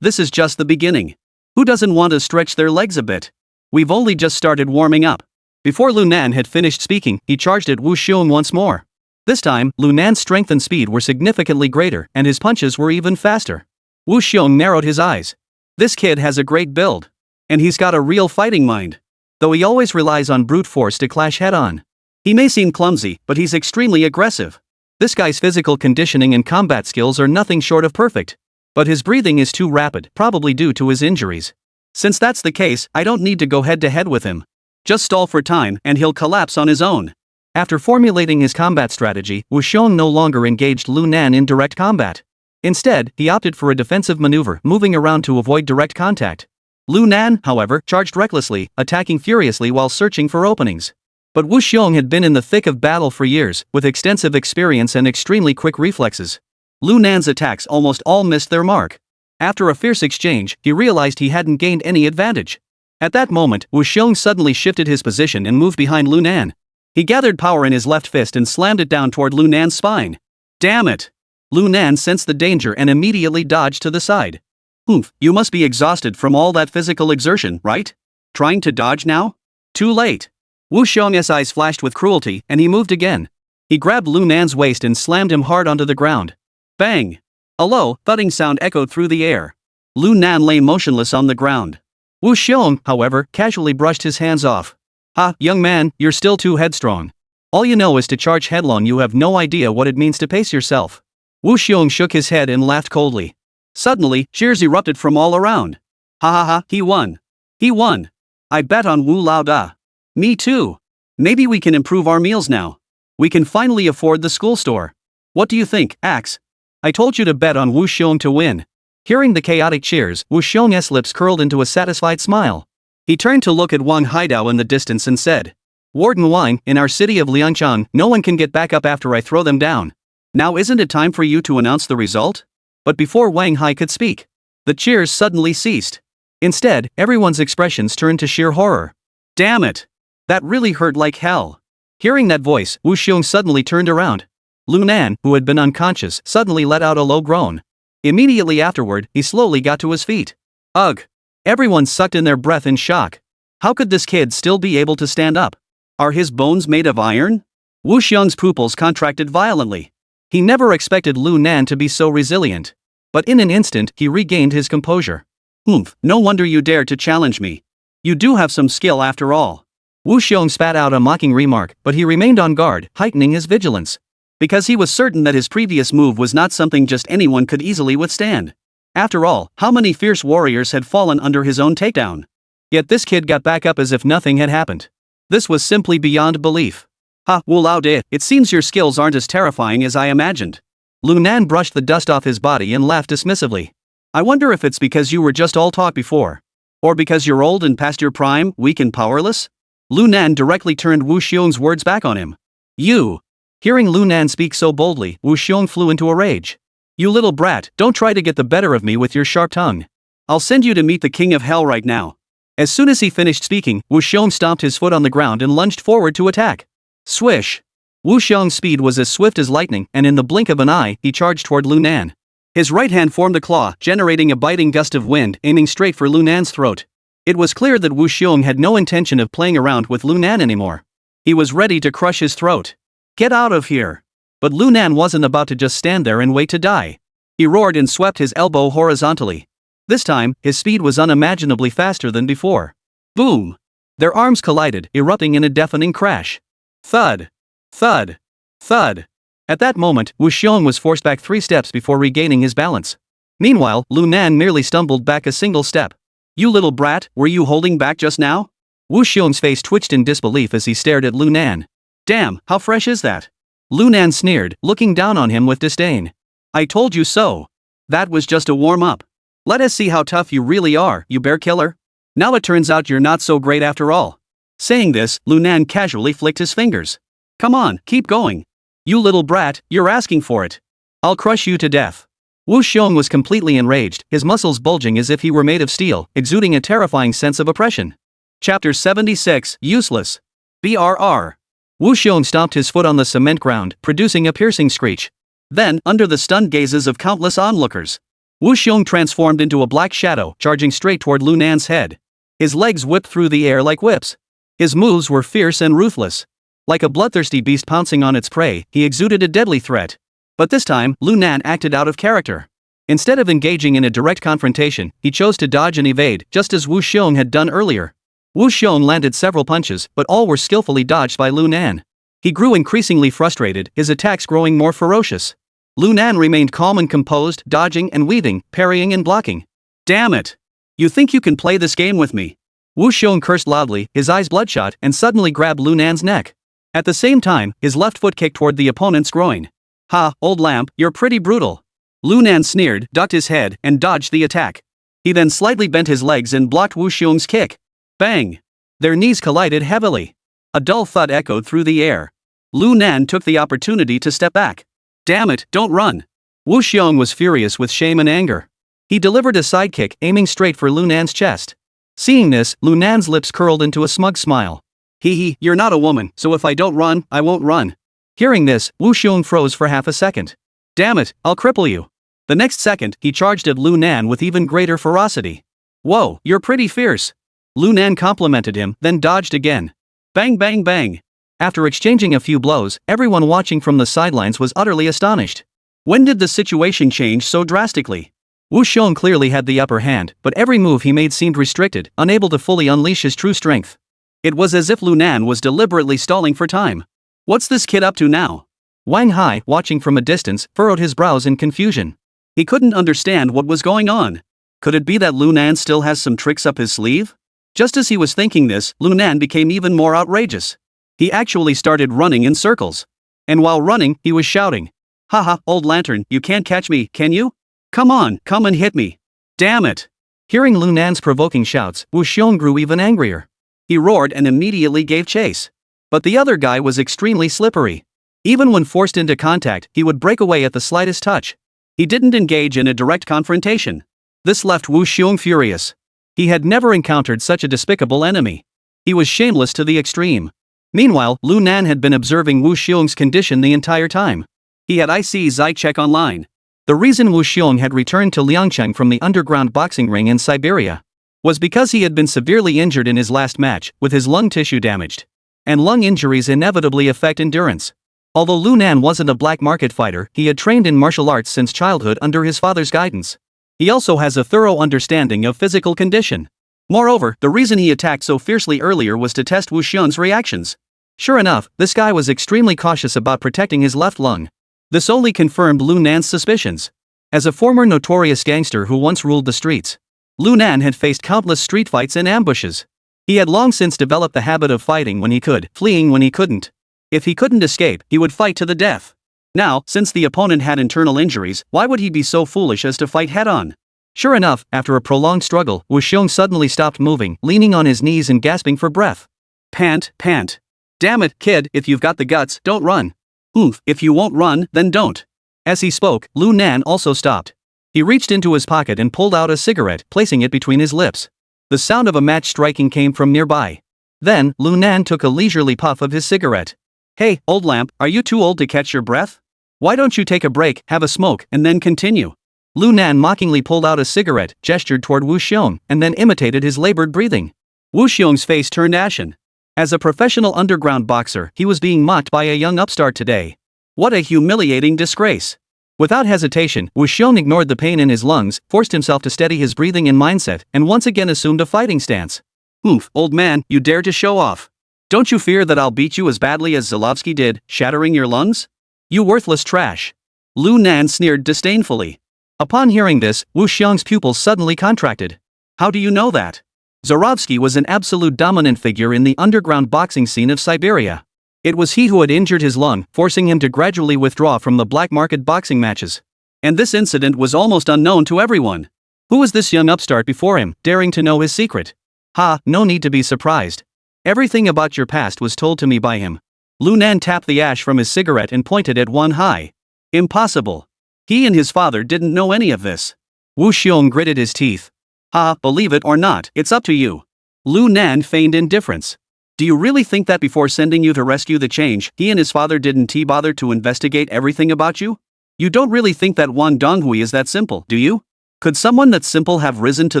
This is just the beginning. Who doesn't want to stretch their legs a bit? We've only just started warming up. Before Lu Nan had finished speaking, he charged at Wu Xiong once more. This time, Lu Nan's strength and speed were significantly greater, and his punches were even faster. Wu Xiong narrowed his eyes. This kid has a great build. And he's got a real fighting mind. though he always relies on brute force to clash head-on. He may seem clumsy, but he's extremely aggressive. This guy's physical conditioning and combat skills are nothing short of perfect. But his breathing is too rapid, probably due to his injuries. Since that's the case, I don't need to go head-to-head with him. Just stall for time, and he'll collapse on his own. After formulating his combat strategy, Wu Xiong no longer engaged Lu Nan in direct combat. Instead, he opted for a defensive maneuver, moving around to avoid direct contact. Lu Nan, however, charged recklessly, attacking furiously while searching for openings. But Wu Xiong had been in the thick of battle for years, with extensive experience and extremely quick reflexes. Lu Nan's attacks almost all missed their mark. After a fierce exchange, he realized he hadn't gained any advantage. At that moment, Wu Xiong suddenly shifted his position and moved behind Lu Nan. He gathered power in his left fist and slammed it down toward Lu Nan's spine. Damn it! Lu Nan sensed the danger and immediately dodged to the side. Oof, you must be exhausted from all that physical exertion, right? Trying to dodge now? Too late. Wu Xiong's eyes flashed with cruelty, and he moved again. He grabbed Lu Nan's waist and slammed him hard onto the ground. Bang! A low, thudding sound echoed through the air. Lu Nan lay motionless on the ground. Wu Xiong, however, casually brushed his hands off. Ha, young man, you're still too headstrong. All you know is to charge headlong. You have no idea what it means to pace yourself. Wu Xiong shook his head and laughed coldly. Suddenly, cheers erupted from all around. Ha ha ha, he won. He won. I bet on Wu Lao Da. Me too. Maybe we can improve our meals now. We can finally afford the school store. What do you think, Axe? I told you to bet on Wu Xiong to win. Hearing the chaotic cheers, Wu Xiong's lips curled into a satisfied smile. He turned to look at Wang Haidao in the distance and said, Warden Wang, in our city of Liangchang, no one can get back up after I throw them down. Now isn't it time for you to announce the result? But before Wang Hai could speak, the cheers suddenly ceased. Instead, everyone's expressions turned to sheer horror. Damn it! That really hurt like hell. Hearing that voice, Wu Xiong suddenly turned around. Lu Nan, who had been unconscious, suddenly let out a low groan. Immediately afterward, he slowly got to his feet. Ugh! Everyone sucked in their breath in shock. How could this kid still be able to stand up? Are his bones made of iron? Wu Xiong's pupils contracted violently. He never expected Lu Nan to be so resilient. But in an instant, he regained his composure. Oomph, no wonder you dared to challenge me. You do have some skill after all. Wu Xiong spat out a mocking remark, but he remained on guard, heightening his vigilance. Because he was certain that his previous move was not something just anyone could easily withstand. After all, how many fierce warriors had fallen under his own takedown? Yet this kid got back up as if nothing had happened. This was simply beyond belief. Ha, Wu Lao De, it seems your skills aren't as terrifying as I imagined. Lu Nan brushed the dust off his body and laughed dismissively. I wonder if it's because you were just all talk before. Or because you're old and past your prime, weak and powerless? Lu Nan directly turned Wu Xiong's words back on him. You! Hearing Lu Nan speak so boldly, Wu Xiong flew into a rage. You little brat, don't try to get the better of me with your sharp tongue. I'll send you to meet the king of hell right now. As soon as he finished speaking, Wu Xiong stomped his foot on the ground and lunged forward to attack. Swish! Wu Xiong's speed was as swift as lightning, and in the blink of an eye, he charged toward Lu Nan. His right hand formed a claw, generating a biting gust of wind, aiming straight for Lu Nan's throat. It was clear that Wu Xiong had no intention of playing around with Lu Nan anymore. He was ready to crush his throat. Get out of here! But Lu Nan wasn't about to just stand there and wait to die. He roared and swept his elbow horizontally. This time, his speed was unimaginably faster than before. Boom! Their arms collided, erupting in a deafening crash. Thud! Thud! Thud! At that moment, Wu Xiong was forced back 3 steps before regaining his balance. Meanwhile, Lu Nan merely stumbled back a single step. You little brat, were you holding back just now? Wu Xiong's face twitched in disbelief as he stared at Lu Nan. Damn, how fresh is that? Lu Nan sneered, looking down on him with disdain. I told you so. That was just a warm-up. Let us see how tough you really are, you bear killer. Now it turns out you're not so great after all. Saying this, Lu Nan casually flicked his fingers. Come on, keep going. You little brat, you're asking for it. I'll crush you to death. Wu Xiong was completely enraged, his muscles bulging as if he were made of steel, exuding a terrifying sense of oppression. Chapter 76, Useless. BRR. Wu Xiong stomped his foot on the cement ground, producing a piercing screech. Then, under the stunned gazes of countless onlookers, Wu Xiong transformed into a black shadow, charging straight toward Lu Nan's head. His legs whipped through the air like whips. His moves were fierce and ruthless. Like a bloodthirsty beast pouncing on its prey, he exuded a deadly threat. But this time, Lu Nan acted out of character. Instead of engaging in a direct confrontation, he chose to dodge and evade, just as Wu Xiong had done earlier. Wu Xiong landed several punches, but all were skillfully dodged by Lu Nan. He grew increasingly frustrated, his attacks growing more ferocious. Lu Nan remained calm and composed, dodging and weaving, parrying and blocking. Damn it! You think you can play this game with me? Wu Xiong cursed loudly, his eyes bloodshot, and suddenly grabbed Lu Nan's neck. At the same time, his left foot kicked toward the opponent's groin. Ha, old lamp, you're pretty brutal. Lu Nan sneered, ducked his head, and dodged the attack. He then slightly bent his legs and blocked Wu Xiong's kick. Bang! Their knees collided heavily. A dull thud echoed through the air. Lu Nan took the opportunity to step back. Damn it, don't run! Wu Xiong was furious with shame and anger. He delivered a sidekick, aiming straight for Lu Nan's chest. Seeing this, Lu Nan's lips curled into a smug smile. Hee hee, you're not a woman, so if I don't run, I won't run. Hearing this, Wu Xiong froze for half a second. Damn it, I'll cripple you. The next second, he charged at Lu Nan with even greater ferocity. Whoa, you're pretty fierce. Lu Nan complimented him, then dodged again. Bang bang bang. After exchanging a few blows, everyone watching from the sidelines was utterly astonished. When did the situation change so drastically? Wu Xiong clearly had the upper hand, but every move he made seemed restricted, unable to fully unleash his true strength. It was as if Lu Nan was deliberately stalling for time. What's this kid up to now? Wang Hai, watching from a distance, furrowed his brows in confusion. He couldn't understand what was going on. Could it be that Lu Nan still has some tricks up his sleeve? Just as he was thinking this, Lu Nan became even more outrageous. He actually started running in circles. And while running, he was shouting. Haha, old lantern, you can't catch me, can you? Come on, come and hit me. Damn it. Hearing Lu Nan's provoking shouts, Wu Xiong grew even angrier. He roared and immediately gave chase. But the other guy was extremely slippery. Even when forced into contact, he would break away at the slightest touch. He didn't engage in a direct confrontation. This left Wu Xiong furious. He had never encountered such a despicable enemy. He was shameless to the extreme. Meanwhile, Lu Nan had been observing Wu Xiong's condition the entire time. He had IC Zai check online. The reason Wu Xiong had returned to Liangcheng from the underground boxing ring in Siberia was because he had been severely injured in his last match, with his lung tissue damaged. And lung injuries inevitably affect endurance. Although Lu Nan wasn't a black market fighter, he had trained in martial arts since childhood under his father's guidance. He also has a thorough understanding of physical condition. Moreover, the reason he attacked so fiercely earlier was to test Wu Xiong's reactions. Sure enough, this guy was extremely cautious about protecting his left lung. This only confirmed Lu Nan's suspicions. As a former notorious gangster who once ruled the streets, Lu Nan had faced countless street fights and ambushes. He had long since developed the habit of fighting when he could, fleeing when he couldn't. If he couldn't escape, he would fight to the death. Now, since the opponent had internal injuries, why would he be so foolish as to fight head-on? Sure enough, after a prolonged struggle, Wu Xiong suddenly stopped moving, leaning on his knees and gasping for breath. Pant, pant. Damn it, kid, if you've got the guts, don't run. Oof, if you won't run, then don't. As he spoke, Lu Nan also stopped. He reached into his pocket and pulled out a cigarette, placing it between his lips. The sound of a match striking came from nearby. Then, Lu Nan took a leisurely puff of his cigarette. Hey, old lamp, are you too old to catch your breath? Why don't you take a break, have a smoke, and then continue? Lu Nan mockingly pulled out a cigarette, gestured toward Wu Xiong, and then imitated his labored breathing. Wu Xiong's face turned ashen. As a professional underground boxer, he was being mocked by a young upstart today. What a humiliating disgrace. Without hesitation, Wu Xiong ignored the pain in his lungs, forced himself to steady his breathing and mindset, and once again assumed a fighting stance. Oof, old man, you dare to show off. Don't you fear that I'll beat you as badly as Zalowski did, shattering your lungs? You worthless trash. Lu Nan sneered disdainfully. Upon hearing this, Wu Xiong's pupils suddenly contracted. How do you know that? Zarovsky was an absolute dominant figure in the underground boxing scene of Siberia. It was he who had injured his lung, forcing him to gradually withdraw from the black market boxing matches. And this incident was almost unknown to everyone. Who was this young upstart before him, daring to know his secret? Ha, no need to be surprised. Everything about your past was told to me by him. Lu Nan tapped the ash from his cigarette and pointed at Wang Hai. Impossible. He and his father didn't know any of this. Wu Xiong gritted his teeth. Ha, believe it or not, it's up to you. Lu Nan feigned indifference. Do you really think that before sending you to rescue the change, he and his father didn't bother to investigate everything about you? You don't really think that Wang Donghui is that simple, do you? Could someone that simple have risen to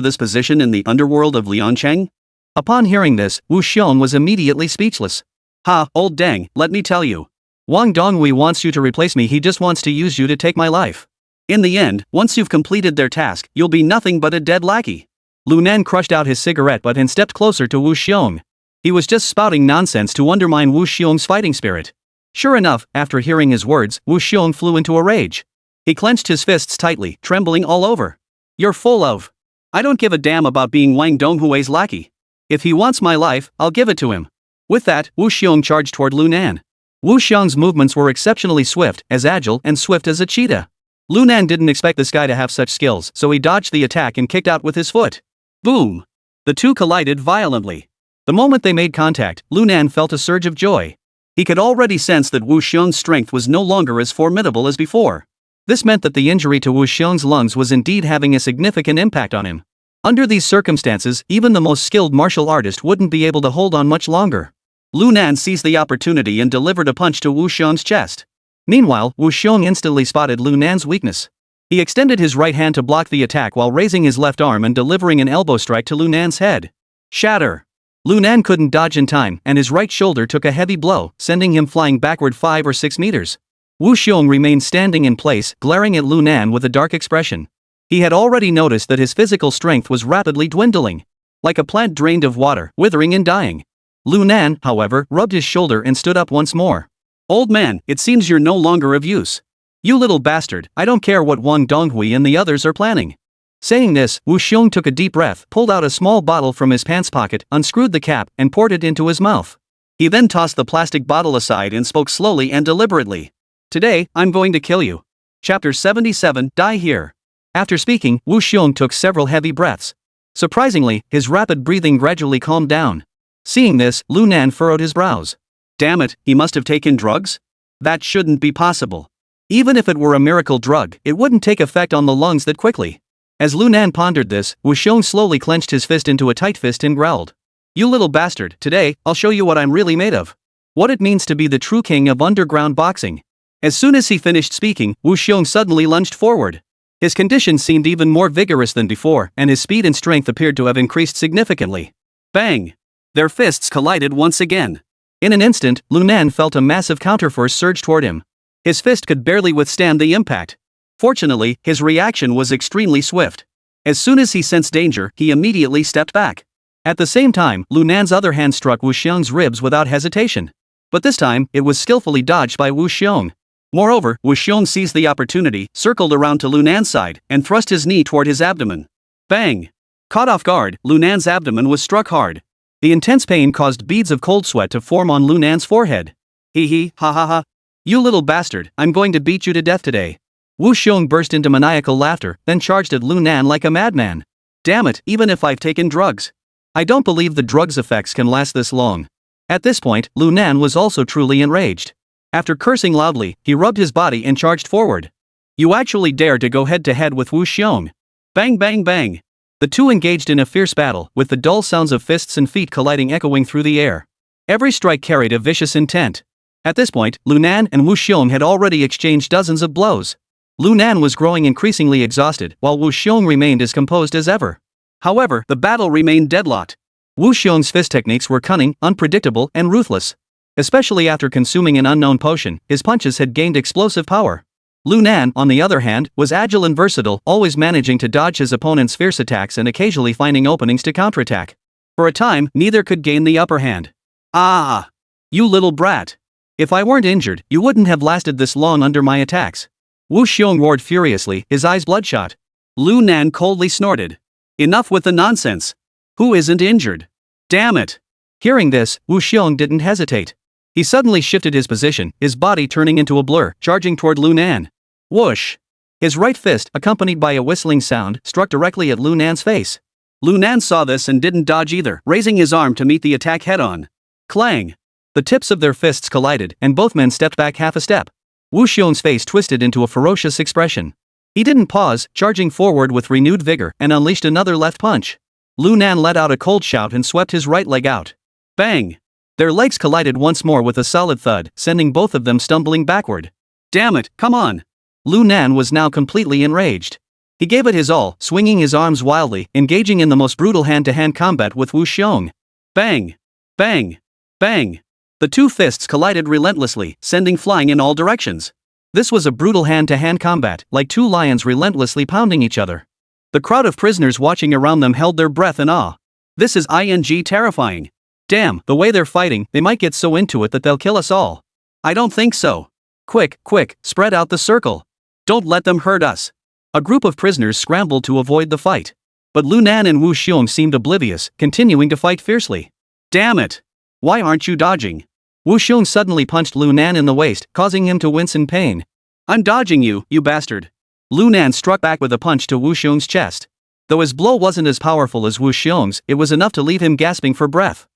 this position in the underworld of Liangcheng? Upon hearing this, Wu Xiong was immediately speechless. Ha, old dang, let me tell you. Wang Donghui wants you to replace me, he just wants to use you to take my life. In the end, once you've completed their task, you'll be nothing but a dead lackey. Lu Nan crushed out his cigarette butt and stepped closer to Wu Xiong. He was just spouting nonsense to undermine Wu Xiong's fighting spirit. Sure enough, after hearing his words, Wu Xiong flew into a rage. He clenched his fists tightly, trembling all over. You're full of. I don't give a damn about being Wang Donghui's lackey. If he wants my life, I'll give it to him. With that, Wu Xiong charged toward Lu Nan. Wu Xiong's movements were exceptionally swift, as agile and swift as a cheetah. Lu Nan didn't expect this guy to have such skills, so he dodged the attack and kicked out with his foot. Boom! The two collided violently. The moment they made contact, Lu Nan felt a surge of joy. He could already sense that Wu Xiong's strength was no longer as formidable as before. This meant that the injury to Wu Xiong's lungs was indeed having a significant impact on him. Under these circumstances, even the most skilled martial artist wouldn't be able to hold on much longer. Lu Nan seized the opportunity and delivered a punch to Wu Xiong's chest. Meanwhile, Wu Xiong instantly spotted Lu Nan's weakness. He extended his right hand to block the attack while raising his left arm and delivering an elbow strike to Lu Nan's head. Shatter! Lu Nan couldn't dodge in time, and his right shoulder took a heavy blow, sending him flying backward 5 or 6 meters. Wu Xiong remained standing in place, glaring at Lu Nan with a dark expression. He had already noticed that his physical strength was rapidly dwindling. Like a plant drained of water, withering and dying. Lu Nan, however, rubbed his shoulder and stood up once more. Old man, it seems you're no longer of use. You little bastard, I don't care what Wang Donghui and the others are planning. Saying this, Wu Xiong took a deep breath, pulled out a small bottle from his pants pocket, unscrewed the cap, and poured it into his mouth. He then tossed the plastic bottle aside and spoke slowly and deliberately. Today, I'm going to kill you. Chapter 77, Die Here. After speaking, Wu Xiong took several heavy breaths. Surprisingly, his rapid breathing gradually calmed down. Seeing this, Lu Nan furrowed his brows. Damn it, he must have taken drugs? That shouldn't be possible. Even if it were a miracle drug, it wouldn't take effect on the lungs that quickly. As Lu Nan pondered this, Wu Xiong slowly clenched his fist into a tight fist and growled. You little bastard, today, I'll show you what I'm really made of. What it means to be the true king of underground boxing. As soon as he finished speaking, Wu Xiong suddenly lunged forward. His condition seemed even more vigorous than before, and his speed and strength appeared to have increased significantly. Bang! Their fists collided once again. In an instant, Lu Nan felt a massive counterforce surge toward him. His fist could barely withstand the impact. Fortunately, his reaction was extremely swift. As soon as he sensed danger, he immediately stepped back. At the same time, Lu Nan's other hand struck Wu Xiong's ribs without hesitation. But this time, it was skillfully dodged by Wu Xiong. Moreover, Wu Xiong seized the opportunity, circled around to Lu Nan's side, and thrust his knee toward his abdomen. Bang! Caught off guard, Lu Nan's abdomen was struck hard. The intense pain caused beads of cold sweat to form on Lu Nan's forehead. Hee ha ha ha. You little bastard, I'm going to beat you to death today. Wu Xiong burst into maniacal laughter, then charged at Lu Nan like a madman. Damn it, even if I've taken drugs. I don't believe the drug's effects can last this long. At this point, Lu Nan was also truly enraged. After cursing loudly, he rubbed his body and charged forward. You actually dare to go head to head with Wu Xiong. Bang bang bang. The two engaged in a fierce battle, with the dull sounds of fists and feet colliding echoing through the air. Every strike carried a vicious intent. At this point, Lu Nan and Wu Xiong had already exchanged dozens of blows. Lu Nan was growing increasingly exhausted, while Wu Xiong remained as composed as ever. However, the battle remained deadlocked. Wu Xiong's fist techniques were cunning, unpredictable, and ruthless. Especially after consuming an unknown potion, his punches had gained explosive power. Lu Nan, on the other hand, was agile and versatile, always managing to dodge his opponent's fierce attacks and occasionally finding openings to counterattack. For a time, neither could gain the upper hand. Ah! You little brat! If I weren't injured, you wouldn't have lasted this long under my attacks. Wu Xiong roared furiously, his eyes bloodshot. Lu Nan coldly snorted. Enough with the nonsense. Who isn't injured? Damn it! Hearing this, Wu Xiong didn't hesitate. He suddenly shifted his position, his body turning into a blur, charging toward Lu Nan. Whoosh! His right fist, accompanied by a whistling sound, struck directly at Lu Nan's face. Lu Nan saw this and didn't dodge either, raising his arm to meet the attack head-on. Clang! The tips of their fists collided, and both men stepped back half a step. Wu Xiong's face twisted into a ferocious expression. He didn't pause, charging forward with renewed vigor, and unleashed another left punch. Lu Nan let out a cold shout and swept his right leg out. Bang! Their legs collided once more with a solid thud, sending both of them stumbling backward. Damn it, come on! Lu Nan was now completely enraged. He gave it his all, swinging his arms wildly, engaging in the most brutal hand-to-hand combat with Wu Xiong. Bang! Bang! Bang! The two fists collided relentlessly, sending flying in all directions. This was a brutal hand-to-hand combat, like two lions relentlessly pounding each other. The crowd of prisoners watching around them held their breath in awe. This is terrifying. Damn, the way they're fighting, they might get so into it that they'll kill us all. I don't think so. Quick, spread out the circle. Don't let them hurt us. A group of prisoners scrambled to avoid the fight. But Lu Nan and Wu Xiong seemed oblivious, continuing to fight fiercely. Damn it! Why aren't you dodging? Wu Xiong suddenly punched Lu Nan in the waist, causing him to wince in pain. I'm dodging you, you bastard. Lu Nan struck back with a punch to Wu Xiong's chest. Though his blow wasn't as powerful as Wu Xiong's, it was enough to leave him gasping for breath.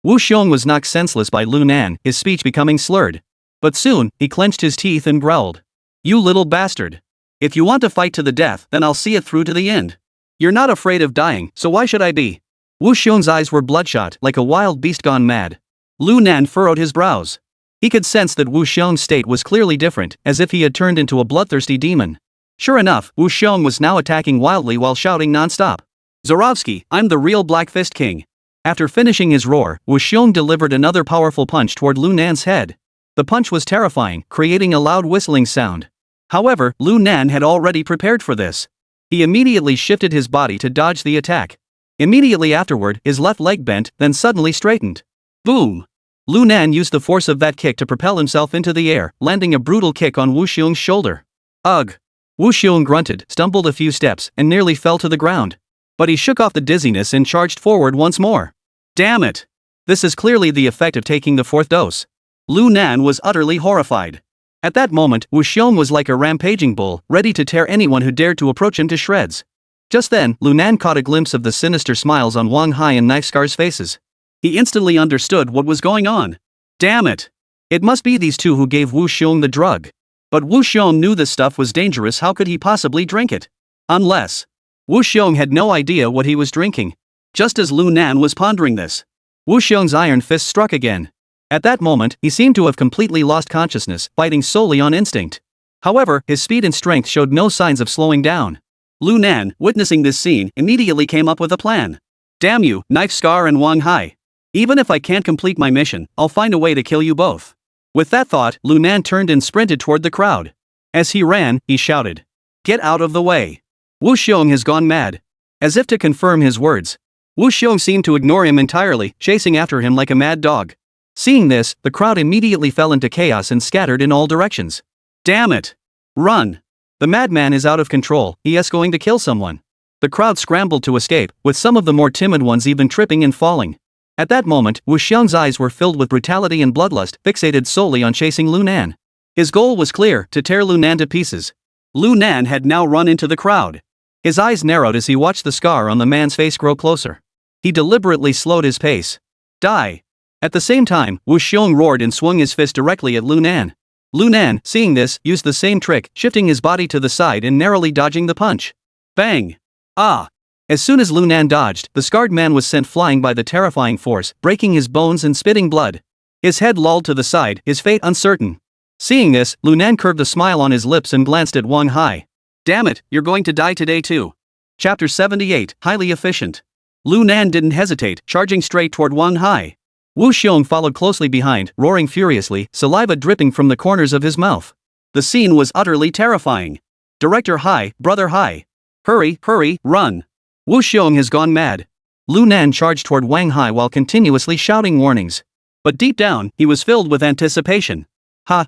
Wu Xiong was knocked senseless by Lu Nan, his speech becoming slurred. But soon, he clenched his teeth and growled. You little bastard. If you want to fight to the death, then I'll see it through to the end. You're not afraid of dying, so why should I be? Wu Xiong's eyes were bloodshot, like a wild beast gone mad. Lu Nan furrowed his brows. He could sense that Wu Xiong's state was clearly different, as if he had turned into a bloodthirsty demon. Sure enough, Wu Xiong was now attacking wildly while shouting non-stop. Zorovsky, I'm the real Black Fist King. After finishing his roar, Wu Xiong delivered another powerful punch toward Lu Nan's head. The punch was terrifying, creating a loud whistling sound. However, Lu Nan had already prepared for this. He immediately shifted his body to dodge the attack. Immediately afterward, his left leg bent, then suddenly straightened. Boom! Lu Nan used the force of that kick to propel himself into the air, landing a brutal kick on Wu Xiong's shoulder. Ugh! Wu Xiong grunted, stumbled a few steps, and nearly fell to the ground. But he shook off the dizziness and charged forward once more. Damn it! This is clearly the effect of taking the fourth dose. Lu Nan was utterly horrified. At that moment, Wu Xiong was like a rampaging bull, ready to tear anyone who dared to approach him to shreds. Just then, Lu Nan caught a glimpse of the sinister smiles on Wang Hai and Knife Scar's faces. He instantly understood what was going on. Damn it! It must be these two who gave Wu Xiong the drug. But Wu Xiong knew this stuff was dangerous. How could he possibly drink it? Unless... Wu Xiong had no idea what he was drinking. Just as Lu Nan was pondering this, Wu Xiong's iron fist struck again. At that moment, he seemed to have completely lost consciousness, fighting solely on instinct. However, his speed and strength showed no signs of slowing down. Lu Nan, witnessing this scene, immediately came up with a plan. Damn you, Knife Scar and Wang Hai. Even if I can't complete my mission, I'll find a way to kill you both. With that thought, Lu Nan turned and sprinted toward the crowd. As he ran, he shouted. Get out of the way. Wu Xiong has gone mad. As if to confirm his words, Wu Xiong seemed to ignore him entirely, chasing after him like a mad dog. Seeing this, the crowd immediately fell into chaos and scattered in all directions. Damn it! Run! The madman is out of control, he is going to kill someone. The crowd scrambled to escape, with some of the more timid ones even tripping and falling. At that moment, Wu Xiong's eyes were filled with brutality and bloodlust, fixated solely on chasing Lu Nan. His goal was clear, to tear Lu Nan to pieces. Lu Nan had now run into the crowd. His eyes narrowed as he watched the scar on the man's face grow closer. He deliberately slowed his pace. Die! At the same time, Wu Xiong roared and swung his fist directly at Lu Nan. Lu Nan, seeing this, used the same trick, shifting his body to the side and narrowly dodging the punch. Bang! Ah! As soon as Lu Nan dodged, the scarred man was sent flying by the terrifying force, breaking his bones and spitting blood. His head lolled to the side, his fate uncertain. Seeing this, Lu Nan curved a smile on his lips and glanced at Wang Hai. Damn it, you're going to die today too. Chapter 78, Highly Efficient. Lu Nan didn't hesitate, charging straight toward Wang Hai. Wu Xiong followed closely behind, roaring furiously, saliva dripping from the corners of his mouth. The scene was utterly terrifying. Director Hai, Brother Hai. Hurry, run. Wu Xiong has gone mad. Lu Nan charged toward Wang Hai while continuously shouting warnings. But deep down, he was filled with anticipation.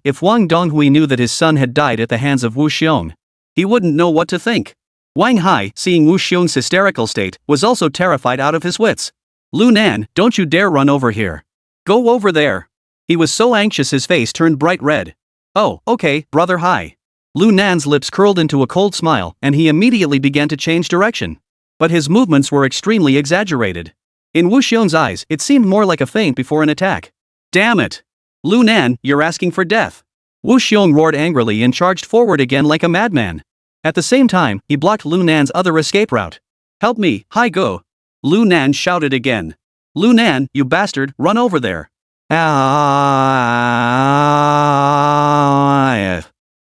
If Wang Donghui knew that his son had died at the hands of Wu Xiong, he wouldn't know what to think. Wang Hai, seeing Wu Xiong's hysterical state, was also terrified out of his wits. Lu Nan, don't you dare run over here. Go over there. He was so anxious his face turned bright red. Oh, okay, Brother Hai. Lu Nan's lips curled into a cold smile, and he immediately began to change direction. But his movements were extremely exaggerated. In Wu Xiong's eyes, it seemed more like a feint before an attack. Damn it! Lu Nan, you're asking for death. Wu Xiong roared angrily and charged forward again like a madman. At the same time, he blocked Lu Nan's other escape route. Help me, Hai go! Lu Nan shouted again. Lu Nan, you bastard, run over there.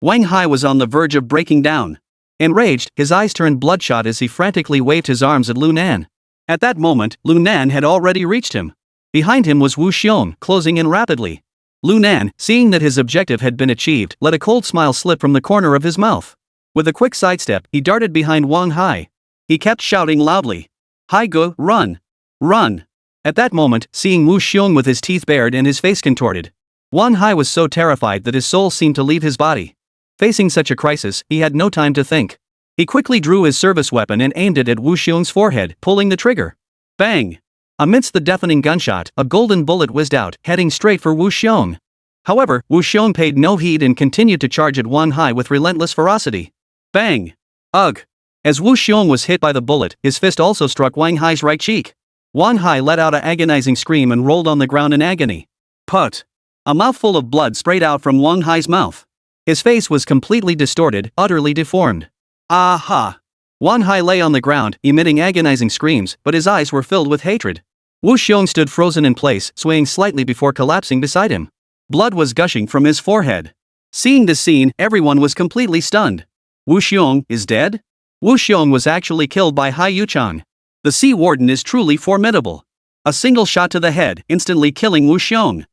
Wang Hai was on the verge of breaking down. Enraged, his eyes turned bloodshot as he frantically waved his arms at Lu Nan. At that moment, Lu Nan had already reached him. Behind him was Wu Xiong, closing in rapidly. Lu Nan, seeing that his objective had been achieved, let a cold smile slip from the corner of his mouth. With a quick sidestep, he darted behind Wang Hai. He kept shouting loudly, "Hai Ge, run! Run!" At that moment, seeing Wu Xiong with his teeth bared and his face contorted, Wang Hai was so terrified that his soul seemed to leave his body. Facing such a crisis, he had no time to think. He quickly drew his service weapon and aimed it at Wu Xiong's forehead, pulling the trigger. Bang! Amidst the deafening gunshot, a golden bullet whizzed out, heading straight for Wu Xiong. However, Wu Xiong paid no heed and continued to charge at Wang Hai with relentless ferocity. Bang! Ugh! As Wu Xiong was hit by the bullet, his fist also struck Wang Hai's right cheek. Wang Hai let out an agonizing scream and rolled on the ground in agony. Put! A mouthful of blood sprayed out from Wang Hai's mouth. His face was completely distorted, utterly deformed. Aha! Wang Hai lay on the ground, emitting agonizing screams, but his eyes were filled with hatred. Wu Xiong stood frozen in place, swaying slightly before collapsing beside him. Blood was gushing from his forehead. Seeing this scene, everyone was completely stunned. Wu Xiong is dead? Wu Xiong was actually killed by Hai Yuchang. The Sea Warden is truly formidable. A single shot to the head, instantly killing Wu Xiong.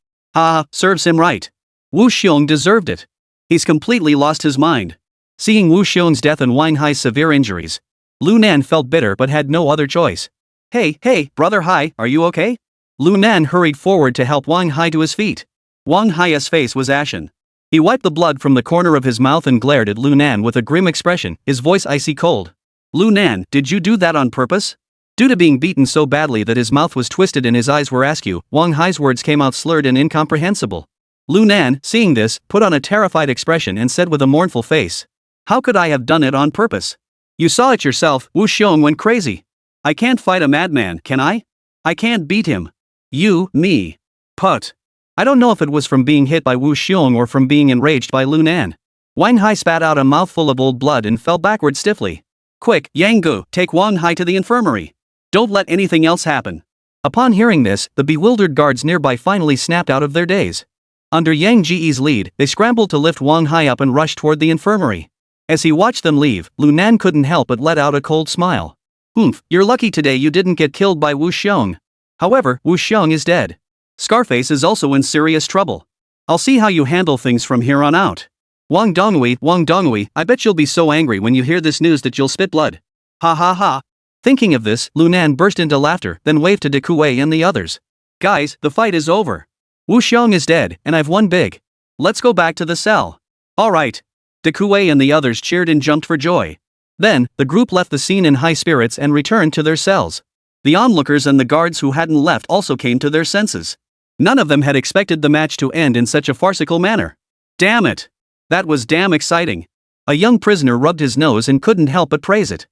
Serves him right. Wu Xiong deserved it. He's completely lost his mind. Seeing Wu Xiong's death and Wang Hai's severe injuries, Lu Nan felt bitter but had no other choice. Hey, brother Hai, are you okay? Lu Nan hurried forward to help Wang Hai to his feet. Wang Hai's face was ashen. He wiped the blood from the corner of his mouth and glared at Lu Nan with a grim expression, his voice icy cold. Lu Nan, did you do that on purpose? Due to being beaten so badly that his mouth was twisted and his eyes were askew, Wang Hai's words came out slurred and incomprehensible. Lu Nan, seeing this, put on a terrified expression and said with a mournful face, "How could I have done it on purpose? You saw it yourself, Wu Xiong went crazy. I can't fight a madman, can I? I can't beat him. Me. Put. I don't know if it was from being hit by Wu Xiong or from being enraged by Lu Nan." Wang Hai spat out a mouthful of old blood and fell backward stiffly. "Quick, Yang Gu, take Wang Hai to the infirmary. Don't let anything else happen." Upon hearing this, the bewildered guards nearby finally snapped out of their daze. Under Yang Ji's lead, they scrambled to lift Wang Hai up and rushed toward the infirmary. As he watched them leave, Lu Nan couldn't help but let out a cold smile. You're lucky today you didn't get killed by Wu Xiong. However, Wu Xiong is dead. Scarface is also in serious trouble. I'll see how you handle things from here on out. Wang Dongui, I bet you'll be so angry when you hear this news that you'll spit blood. Ha ha ha. Thinking of this, Lu Nan burst into laughter, then waved to De Kuei and the others. Guys, the fight is over. Wu Xiong is dead, and I've won big. Let's go back to the cell. Alright. De Kuei and the others cheered and jumped for joy. Then, the group left the scene in high spirits and returned to their cells. The onlookers and the guards who hadn't left also came to their senses. None of them had expected the match to end in such a farcical manner. Damn it! That was damn exciting. A young prisoner rubbed his nose and couldn't help but praise it.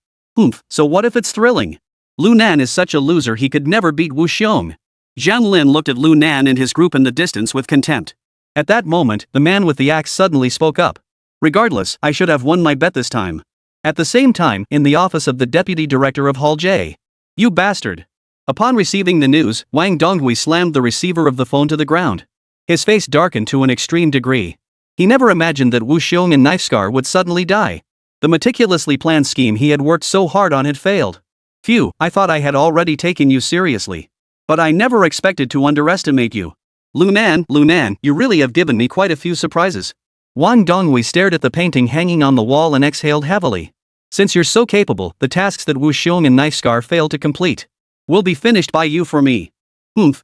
So what if it's thrilling? Lu Nan is such a loser he could never beat Wu Xiong. Zhang Lin looked at Lu Nan and his group in the distance with contempt. At that moment, the man with the axe suddenly spoke up. Regardless, I should have won my bet this time. At the same time, in the office of the deputy director of Hall J. You bastard. Upon receiving the news, Wang Donghui slammed the receiver of the phone to the ground. His face darkened to an extreme degree. He never imagined that Wu Xiong and Knife Scar would suddenly die. The meticulously planned scheme he had worked so hard on had failed. Phew, I thought I had already taken you seriously. But I never expected to underestimate you. Lu Nan, you really have given me quite a few surprises. Wang Donghui stared at the painting hanging on the wall and exhaled heavily. Since you're so capable, the tasks that Wu Xiong and Knife Scar failed to complete will be finished by you for me.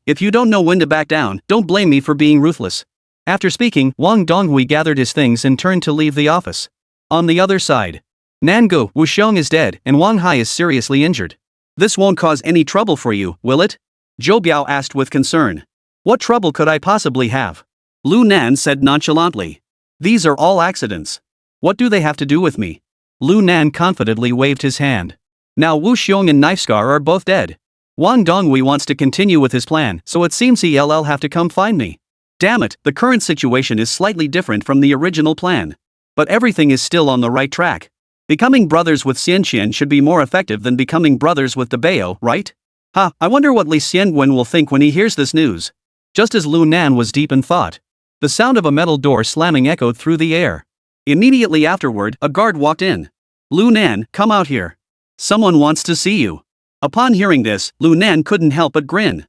If you don't know when to back down, don't blame me for being ruthless. After speaking, Wang Donghui gathered his things and turned to leave the office. On the other side, Nangu, Wu Xiong is dead and Wang Hai is seriously injured. This won't cause any trouble for you, will it? Zhou Biao asked with concern. What trouble could I possibly have? Lu Nan said nonchalantly. These are all accidents. What do they have to do with me? Lu Nan confidently waved his hand. Now Wu Xiong and Knife Scar are both dead. Wang Donghui wants to continue with his plan, so it seems he'll have to come find me. Damn it, the current situation is slightly different from the original plan. But everything is still on the right track. Becoming brothers with Xianqian should be more effective than becoming brothers with Dabeo, right? I wonder what Li Xianguan will think when he hears this news. Just as Lu Nan was deep in thought, the sound of a metal door slamming echoed through the air. Immediately afterward, a guard walked in. Lu Nan, come out here. Someone wants to see you. Upon hearing this, Lu Nan couldn't help but grin.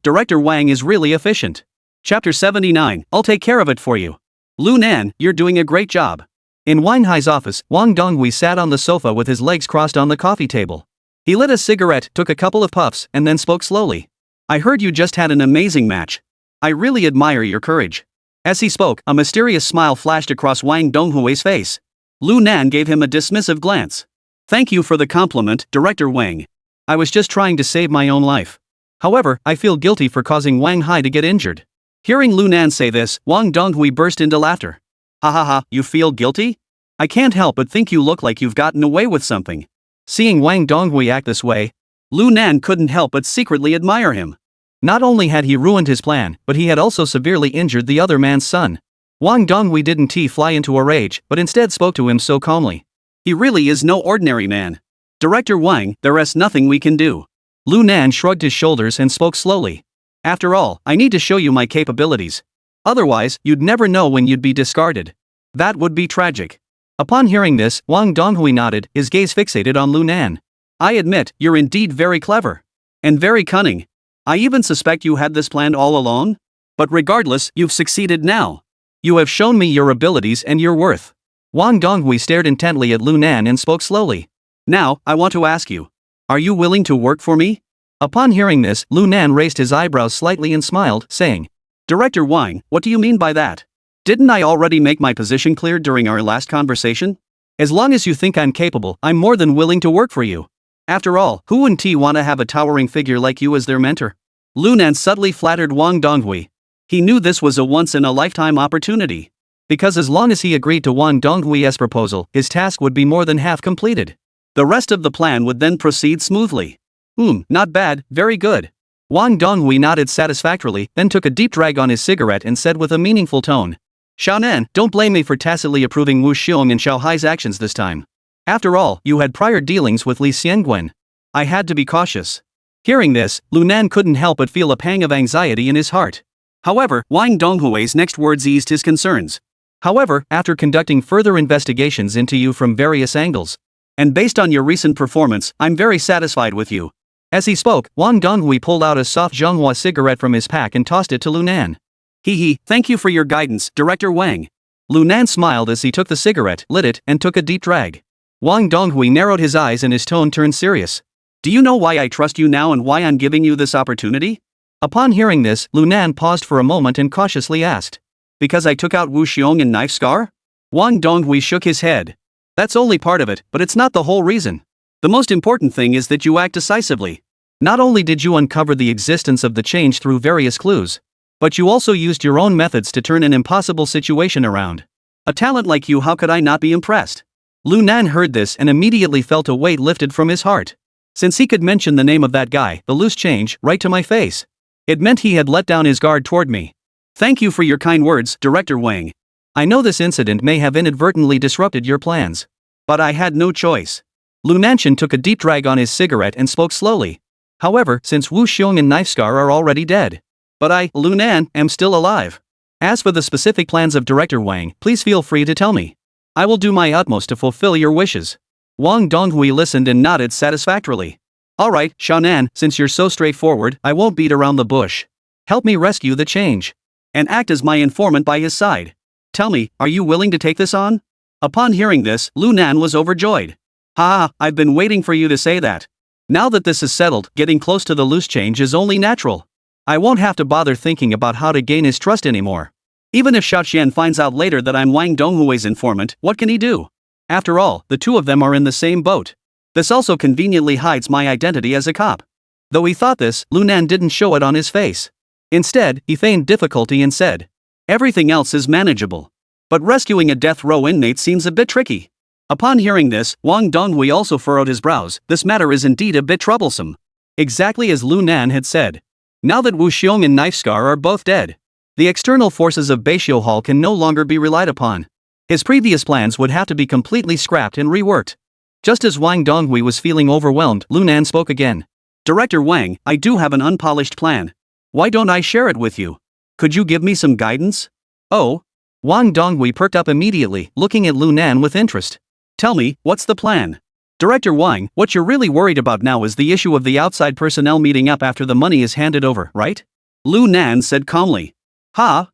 Director Wang is really efficient. Chapter 79, I'll take care of it for you. Lu Nan, you're doing a great job. In Wang Hai's office, Wang Donghui sat on the sofa with his legs crossed on the coffee table. He lit a cigarette, took a couple of puffs, and then spoke slowly. I heard you just had an amazing match. I really admire your courage. As he spoke, a mysterious smile flashed across Wang Donghui's face. Lu Nan gave him a dismissive glance. Thank you for the compliment, Director Wang. I was just trying to save my own life. However, I feel guilty for causing Wang Hai to get injured. Hearing Lu Nan say this, Wang Donghui burst into laughter. Ha ha ha, you feel guilty? I can't help but think you look like you've gotten away with something. Seeing Wang Donghui act this way, Lu Nan couldn't help but secretly admire him. Not only had he ruined his plan, but he had also severely injured the other man's son. Wang Donghui didn't fly into a rage, but instead spoke to him so calmly. He really is no ordinary man. Director Wang, there is nothing we can do. Lu Nan shrugged his shoulders and spoke slowly. After all, I need to show you my capabilities. Otherwise, you'd never know when you'd be discarded. That would be tragic. Upon hearing this, Wang Donghui nodded, his gaze fixated on Lu Nan. I admit, you're indeed very clever. And very cunning. I even suspect you had this planned all along? But regardless, you've succeeded now. You have shown me your abilities and your worth. Wang Donghui stared intently at Lu Nan and spoke slowly. Now, I want to ask you. Are you willing to work for me? Upon hearing this, Lu Nan raised his eyebrows slightly and smiled, saying, Director Wang, what do you mean by that? Didn't I already make my position clear during our last conversation? As long as you think I'm capable, I'm more than willing to work for you. After all, who wouldn't want to have a towering figure like you as their mentor? Lu Nan subtly flattered Wang Donghui. He knew this was a once-in-a-lifetime opportunity. Because as long as he agreed to Wang Donghui's proposal, his task would be more than half completed. The rest of the plan would then proceed smoothly. Not bad, very good. Wang Donghui nodded satisfactorily, then took a deep drag on his cigarette and said with a meaningful tone. Xiaonan, don't blame me for tacitly approving Wu Xiong and Xiao Hai's actions this time. After all, you had prior dealings with Li Xiangguan. I had to be cautious. Hearing this, Lu Nan couldn't help but feel a pang of anxiety in his heart. However, Wang Donghui's next words eased his concerns. However, after conducting further investigations into you from various angles, and based on your recent performance, I'm very satisfied with you. As he spoke, Wang Donghui pulled out a soft Zhonghua cigarette from his pack and tossed it to Lu Nan. Thank you for your guidance, Director Wang. Lu Nan smiled as he took the cigarette, lit it, and took a deep drag. Wang Donghui narrowed his eyes and his tone turned serious. Do you know why I trust you now and why I'm giving you this opportunity? Upon hearing this, Lu Nan paused for a moment and cautiously asked. Because I took out Wu Xiong and Knife Scar? Wang Donghui shook his head. That's only part of it, but it's not the whole reason. The most important thing is that you act decisively. Not only did you uncover the existence of the change through various clues, but you also used your own methods to turn an impossible situation around. A talent like you, how could I not be impressed? Lu Nan heard this and immediately felt a weight lifted from his heart. Since he could mention the name of that guy, the loose change, right to my face. It meant he had let down his guard toward me. Thank you for your kind words, Director Wang. I know this incident may have inadvertently disrupted your plans. But I had no choice. Lu Nanshan took a deep drag on his cigarette and spoke slowly. However, since Wu Xiong and Knife Scar are already dead. But I, Lu Nan, am still alive. As for the specific plans of Director Wang, please feel free to tell me. I will do my utmost to fulfill your wishes. Wang Donghui listened and nodded satisfactorily. Alright, Xiaonan, since you're so straightforward, I won't beat around the bush. Help me rescue the change. And act as my informant by his side. Tell me, are you willing to take this on? Upon hearing this, Lu Nan was overjoyed. I've been waiting for you to say that. Now that this is settled, getting close to the loose change is only natural. I won't have to bother thinking about how to gain his trust anymore. Even if Xiaoxian finds out later that I'm Wang Donghui's informant, what can he do? After all, the two of them are in the same boat. This also conveniently hides my identity as a cop. Though he thought this, Lu Nan didn't show it on his face. Instead, he feigned difficulty and said, everything else is manageable. But rescuing a death row inmate seems a bit tricky. Upon hearing this, Wang Donghui also furrowed his brows. This matter is indeed a bit troublesome. Exactly as Lu Nan had said. Now that Wu Xiong and Knife Scar are both dead, the external forces of Beishio Hall can no longer be relied upon. His previous plans would have to be completely scrapped and reworked. Just as Wang Donghui was feeling overwhelmed, Lu Nan spoke again. Director Wang, I do have an unpolished plan. Why don't I share it with you? Could you give me some guidance? Oh? Wang Donghui perked up immediately, looking at Lu Nan with interest. Tell me, what's the plan? Director Wang, what you're really worried about now is the issue of the outside personnel meeting up after the money is handed over, right? Lu Nan said calmly. How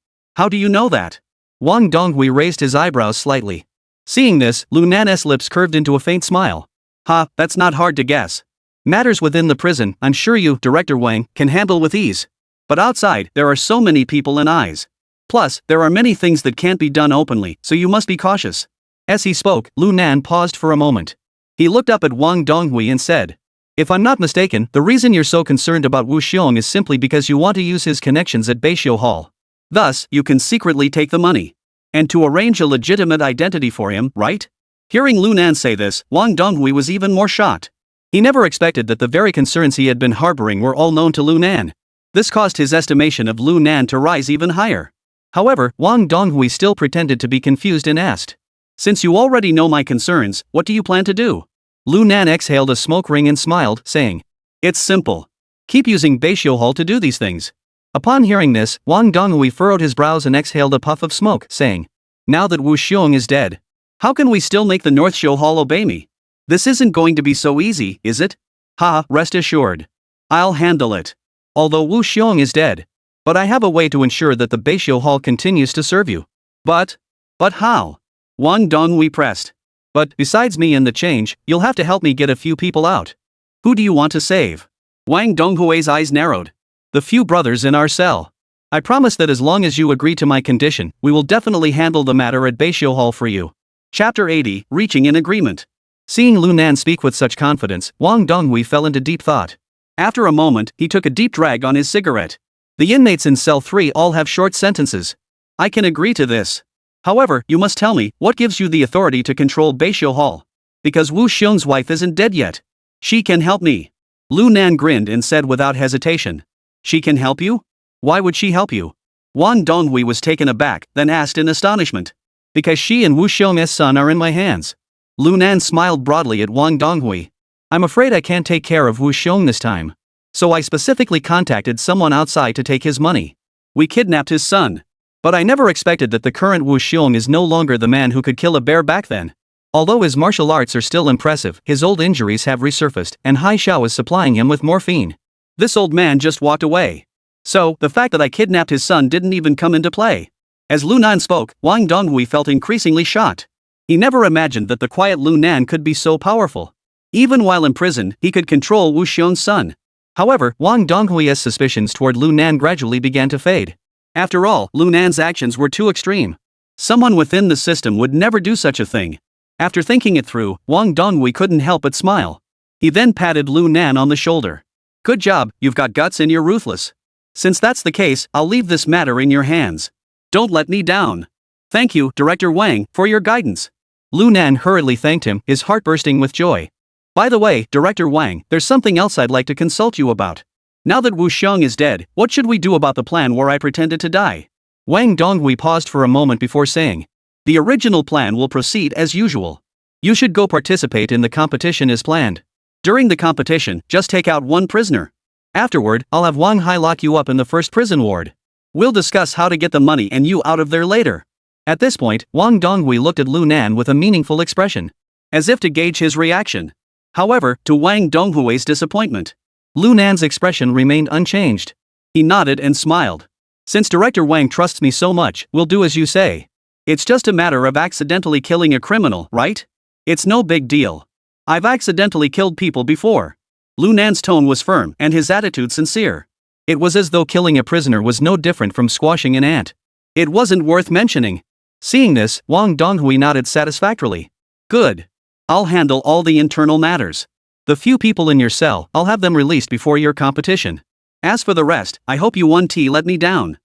do you know that? Wang Donghui raised his eyebrows slightly. Seeing this, Lu Nan's lips curved into a faint smile. Ha, that's not hard to guess. Matters within the prison, I'm sure you, Director Wang, can handle with ease. But outside, there are so many people and eyes. Plus, there are many things that can't be done openly, so you must be cautious. As he spoke, Lu Nan paused for a moment. He looked up at Wang Donghui and said, if I'm not mistaken, the reason you're so concerned about Wu Xiong is simply because you want to use his connections at Beishou Hall. Thus, you can secretly take the money. And to arrange a legitimate identity for him, right? Hearing Lu Nan say this, Wang Donghui was even more shocked. He never expected that the very concerns he had been harboring were all known to Lu Nan. This caused his estimation of Lu Nan to rise even higher. However, Wang Donghui still pretended to be confused and asked, since you already know my concerns, what do you plan to do? Lu Nan exhaled a smoke ring and smiled, saying, it's simple. Keep using Beishou Hall to do these things. Upon hearing this, Wang Donghui furrowed his brows and exhaled a puff of smoke, saying, now that Wu Xiong is dead, how can we still make the North Shou Hall obey me? This isn't going to be so easy, is it? Ha, rest assured. I'll handle it. Although Wu Xiong is dead. But I have a way to ensure that the Beishou Hall continues to serve you. But how? Wang Donghui pressed. But, besides me and the change, you'll have to help me get a few people out. Who do you want to save? Wang Donghui's eyes narrowed. The few brothers in our cell. I promise that as long as you agree to my condition, we will definitely handle the matter at Beishou Hall for you. Chapter 80, Reaching an Agreement. Seeing Lu Nan speak with such confidence, Wang Donghui fell into deep thought. After a moment, he took a deep drag on his cigarette. The inmates in cell 3 all have short sentences. I can agree to this. However, you must tell me, what gives you the authority to control Beishou Hall? Because Wu Xiong's wife isn't dead yet. She can help me. Lu Nan grinned and said without hesitation. She can help you? Why would she help you? Wang Donghui was taken aback, then asked in astonishment. Because she and Wu Xiong's son are in my hands. Lu Nan smiled broadly at Wang Donghui. I'm afraid I can't take care of Wu Xiong this time. So I specifically contacted someone outside to take his money. We kidnapped his son. But I never expected that the current Wu Xiong is no longer the man who could kill a bear back then. Although his martial arts are still impressive, his old injuries have resurfaced and Hai Xiao is supplying him with morphine. This old man just walked away. So, the fact that I kidnapped his son didn't even come into play. As Lu Nan spoke, Wang Donghui felt increasingly shocked. He never imagined that the quiet Lu Nan could be so powerful. Even while in prison, he could control Wu Xiong's son. However, Wang Donghui's suspicions toward Lu Nan gradually began to fade. After all, Lu Nan's actions were too extreme. Someone within the system would never do such a thing. After thinking it through, Wang Donghui couldn't help but smile. He then patted Lu Nan on the shoulder. Good job, you've got guts and you're ruthless. Since that's the case, I'll leave this matter in your hands. Don't let me down. Thank you, Director Wang, for your guidance. Lu Nan hurriedly thanked him, his heart bursting with joy. By the way, Director Wang, there's something else I'd like to consult you about. Now that Wu Xiong is dead, what should we do about the plan where I pretended to die? Wang Donghui paused for a moment before saying. The original plan will proceed as usual. You should go participate in the competition as planned. During the competition, just take out one prisoner. Afterward, I'll have Wang Hai lock you up in the first prison ward. We'll discuss how to get the money and you out of there later. At this point, Wang Donghui looked at Lu Nan with a meaningful expression. As if to gauge his reaction. However, to Wang Donghui's disappointment, Lu Nan's expression remained unchanged. He nodded and smiled. Since Director Wang trusts me so much, we'll do as you say. It's just a matter of accidentally killing a criminal, right? It's no big deal. I've accidentally killed people before. Lu Nan's tone was firm and his attitude sincere. It was as though killing a prisoner was no different from squashing an ant. It wasn't worth mentioning. Seeing this, Wang Donghui nodded satisfactorily. Good. I'll handle all the internal matters. The few people in your cell, I'll have them released before your competition. As for the rest, I hope you won't let me down.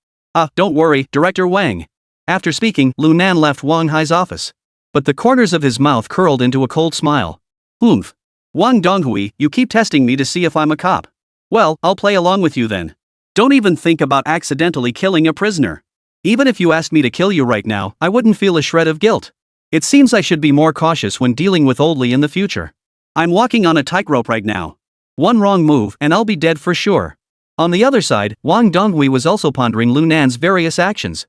Don't worry, Director Wang. After speaking, Lu Nan left Wang Hai's office. But the corners of his mouth curled into a cold smile. Oomph. Wang Donghui, you keep testing me to see if I'm a cop. Well, I'll play along with you then. Don't even think about accidentally killing a prisoner. Even if you asked me to kill you right now, I wouldn't feel a shred of guilt. It seems I should be more cautious when dealing with Oldly in the future. I'm walking on a tightrope right now. One wrong move and I'll be dead for sure. On the other side, Wang Donghui was also pondering Lu Nan's various actions.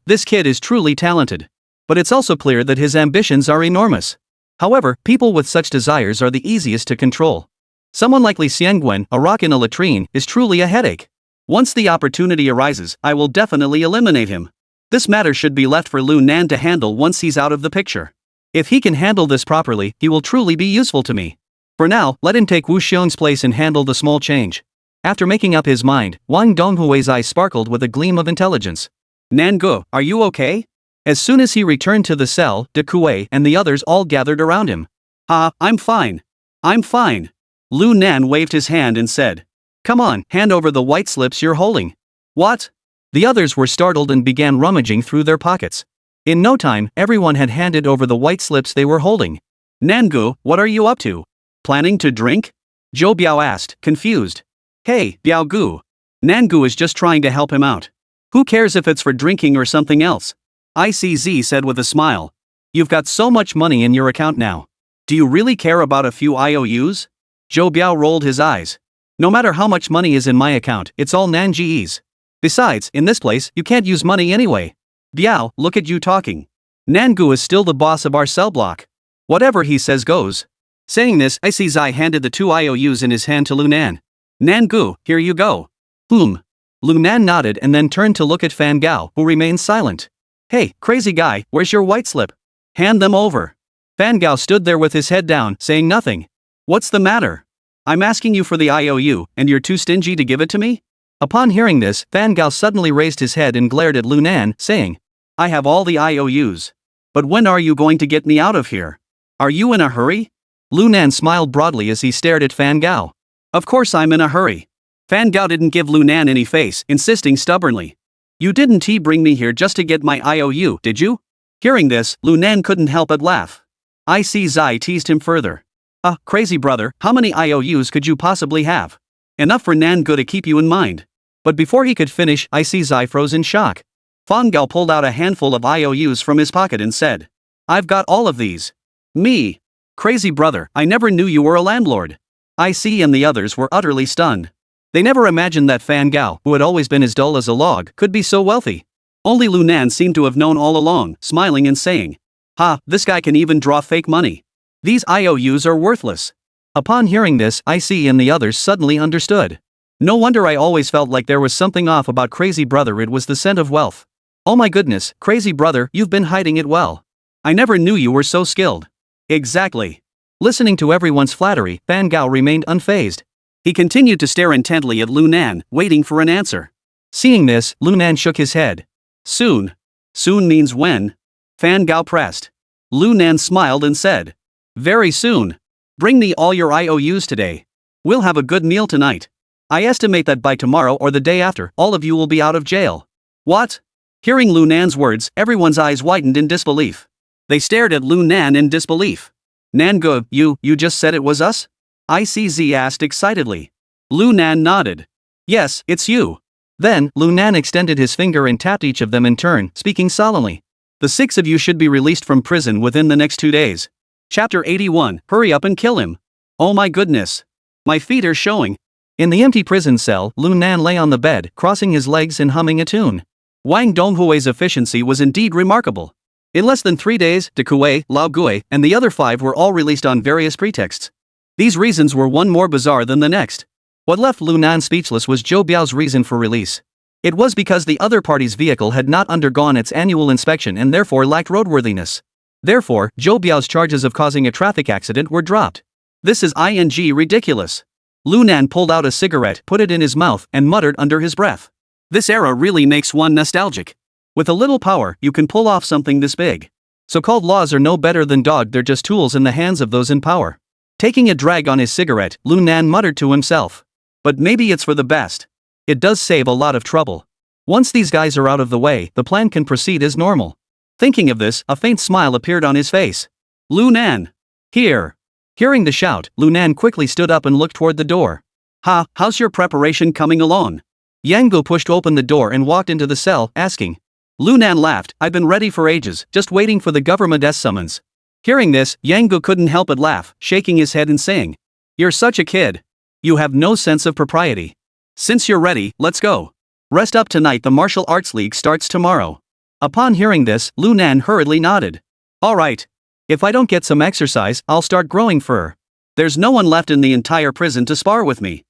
This kid is truly talented. But it's also clear that his ambitions are enormous. However, people with such desires are the easiest to control. Someone like Li Xiangwen, a rock in a latrine, is truly a headache. Once the opportunity arises, I will definitely eliminate him. This matter should be left for Lu Nan to handle once he's out of the picture. If he can handle this properly, he will truly be useful to me. For now, let him take Wu Xiong's place and handle the small change. After making up his mind, Wang Donghui's eyes sparkled with a gleam of intelligence. Nangu, are you okay? As soon as he returned to the cell, De Kuei and the others all gathered around him. I'm fine. I'm fine. Lu Nan waved his hand and said. Come on, hand over the white slips you're holding. What? The others were startled and began rummaging through their pockets. In no time, everyone had handed over the white slips they were holding. Nangu, what are you up to? Planning to drink? Zhou Biao asked, confused. Hey, Biao Gu. Nangu is just trying to help him out. Who cares if it's for drinking or something else? ICZ said with a smile. You've got so much money in your account now. Do you really care about a few IOUs? Zhou Biao rolled his eyes. No matter how much money is in my account, it's all Nanji's. Besides, in this place, you can't use money anyway. Biao, look at you talking. Nangu is still the boss of our cell block. Whatever he says goes. Saying this, ICZ handed the 2 IOUs in his hand to Lu Nan. Nangu, here you go. Lu Nan nodded and then turned to look at Fan Gao, who remained silent. Hey, crazy guy, where's your white slip? Hand them over. Fan Gao stood there with his head down, saying nothing. What's the matter? I'm asking you for the IOU, and you're too stingy to give it to me? Upon hearing this, Fan Gao suddenly raised his head and glared at Lu Nan, saying, I have all the IOUs. But when are you going to get me out of here? Are you in a hurry? Lu Nan smiled broadly as he stared at Fan Gao. Of course I'm in a hurry. Fan Gao didn't give Lu Nan any face, insisting stubbornly. You didn't bring me here just to get my IOU, did you? Hearing this, Lu Nan couldn't help but laugh. ICZ teased him further. Crazy brother, how many IOUs could you possibly have? Enough for Nangu to keep you in mind. But before he could finish, ICZ froze in shock. Fan Gao pulled out a handful of IOUs from his pocket and said. I've got all of these. Me. Crazy brother, I never knew you were a landlord. IC and the others were utterly stunned. They never imagined that Fan Gao, who had always been as dull as a log, could be so wealthy. Only Lu Nan seemed to have known all along, smiling and saying. This guy can even draw fake money. These IOUs are worthless. Upon hearing this, IC and the others suddenly understood. No wonder I always felt like there was something off about Crazy Brother. It was the scent of wealth. Oh my goodness, Crazy Brother, you've been hiding it well. I never knew you were so skilled. Exactly. Listening to everyone's flattery, Fan Gao remained unfazed. He continued to stare intently at Lu Nan, waiting for an answer. Seeing this, Lu Nan shook his head. Soon. Soon means when? Fan Gao pressed. Lu Nan smiled and said. Very soon. Bring me all your IOUs today. We'll have a good meal tonight. I estimate that by tomorrow or the day after, all of you will be out of jail. What? Hearing Lu Nan's words, everyone's eyes widened in disbelief. They stared at Lu Nan in disbelief. Nangu, you just said it was us? ICZ asked excitedly. Lu Nan nodded. Yes, it's you. Then, Lu Nan extended his finger and tapped each of them in turn, speaking solemnly. The 6 of you should be released from prison within the next 2 days. Chapter 81, hurry up and kill him. Oh my goodness. My feet are showing. In the empty prison cell, Lu Nan lay on the bed, crossing his legs and humming a tune. Wang Donghui's efficiency was indeed remarkable. In less than 3 days, De Kuei, Lao Gui, and the other 5 were all released on various pretexts. These reasons were one more bizarre than the next. What left Lu Nan speechless was Zhou Biao's reason for release. It was because the other party's vehicle had not undergone its annual inspection and therefore lacked roadworthiness. Therefore, Zhou Biao's charges of causing a traffic accident were dropped. This is ridiculous. Lu Nan pulled out a cigarette, put it in his mouth, and muttered under his breath. This era really makes one nostalgic. With a little power, you can pull off something this big. So-called laws are no better than dog, they're just tools in the hands of those in power. Taking a drag on his cigarette, Lu Nan muttered to himself. But maybe it's for the best. It does save a lot of trouble. Once these guys are out of the way, the plan can proceed as normal. Thinking of this, a faint smile appeared on his face. Lu Nan! Here! Hearing the shout, Lu Nan quickly stood up and looked toward the door. How's your preparation coming along? Yango pushed open the door and walked into the cell, asking. Lu Nan laughed, I've been ready for ages, just waiting for the government's summons. Hearing this, Yango couldn't help but laugh, shaking his head and saying. You're such a kid. You have no sense of propriety. Since you're ready, let's go. Rest up tonight, the martial arts league starts tomorrow. Upon hearing this, Lu Nan hurriedly nodded. Alright. If I don't get some exercise, I'll start growing fur. There's no one left in the entire prison to spar with me.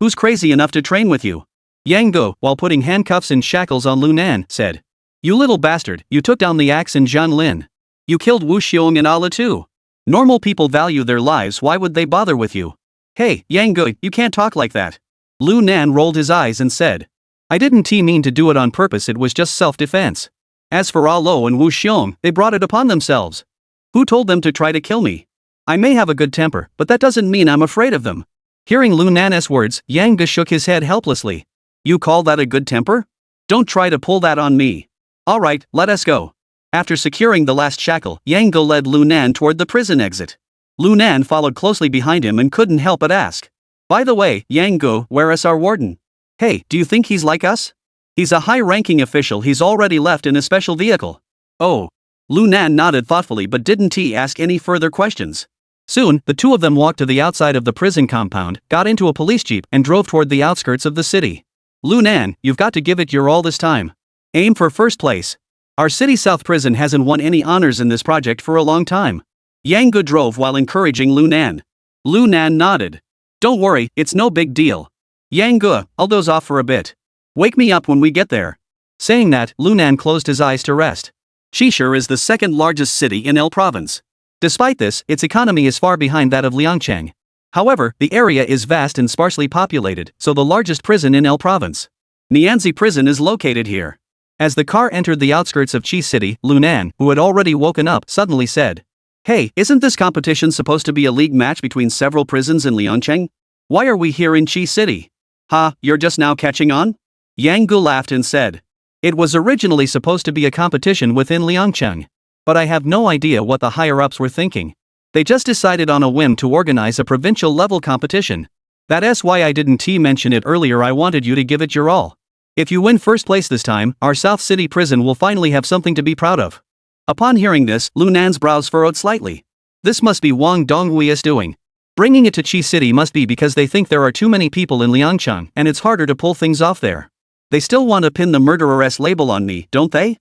Who's crazy enough to train with you? Yango, while putting handcuffs and shackles on Lu Nan, said. You little bastard, you took down the axe in Jianlin. You killed Wu Xiong and Allah too. Normal people value their lives, why would they bother with you? Hey, Yang Gu, you can't talk like that. Lu Nan rolled his eyes and said. I didn't mean to do it on purpose, it was just self-defense. As for Allah and Wu Xiong, they brought it upon themselves. Who told them to try to kill me? I may have a good temper, but that doesn't mean I'm afraid of them. Hearing Lu Nan's words, Yang Gu shook his head helplessly. You call that a good temper? Don't try to pull that on me. Alright, let us go. After securing the last shackle, Yang Gu led Lu Nan toward the prison exit. Lu Nan followed closely behind him and couldn't help but ask. By the way, Yang Gu, where is our warden? Hey, do you think he's like us? He's a high-ranking official, he's already left in a special vehicle. Oh. Lu Nan nodded thoughtfully but didn't ask any further questions. Soon, the two of them walked to the outside of the prison compound, got into a police jeep and drove toward the outskirts of the city. Lu Nan, you've got to give it your all this time. Aim for first place. Our City South prison hasn't won any honors in this project for a long time. Yang Gu drove while encouraging Lu Nan. Lu Nan nodded. Don't worry, it's no big deal. Yang Gu, I'll doze off for a bit. Wake me up when we get there. Saying that, Lu Nan closed his eyes to rest. Qishir is the second largest city in El Province. Despite this, its economy is far behind that of Liangcheng. However, the area is vast and sparsely populated, so the largest prison in El Province. Nianzi Prison is located here. As the car entered the outskirts of Qi City, Lu Nan, who had already woken up, suddenly said, Hey, isn't this competition supposed to be a league match between several prisons in Liangcheng? Why are we here in Qi City? Ha, you're just now catching on? Yang Gu laughed and said, It was originally supposed to be a competition within Liangcheng. But I have no idea what the higher-ups were thinking. They just decided on a whim to organize a provincial-level competition. That's why I didn't mention it earlier, I wanted you to give it your all. If you win first place this time, our South City prison will finally have something to be proud of. Upon hearing this, Lu Nan's brows furrowed slightly. This must be Wang Donghui's doing. Bringing it to Qi City must be because they think there are too many people in Liangcheng and it's harder to pull things off there. They still want to pin the murdereress label on me, don't they?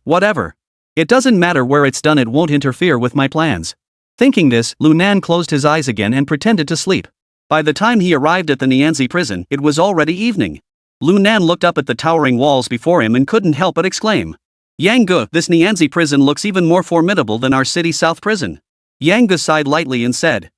Whatever. It doesn't matter where it's done, it won't interfere with my plans. Thinking this, Lu Nan closed his eyes again and pretended to sleep. By the time he arrived at the Nianzi prison, it was already evening. Lu Nan looked up at the towering walls before him and couldn't help but exclaim. Yang Gu, this Nianzi prison looks even more formidable than our City South prison. Yang Gu sighed lightly and said,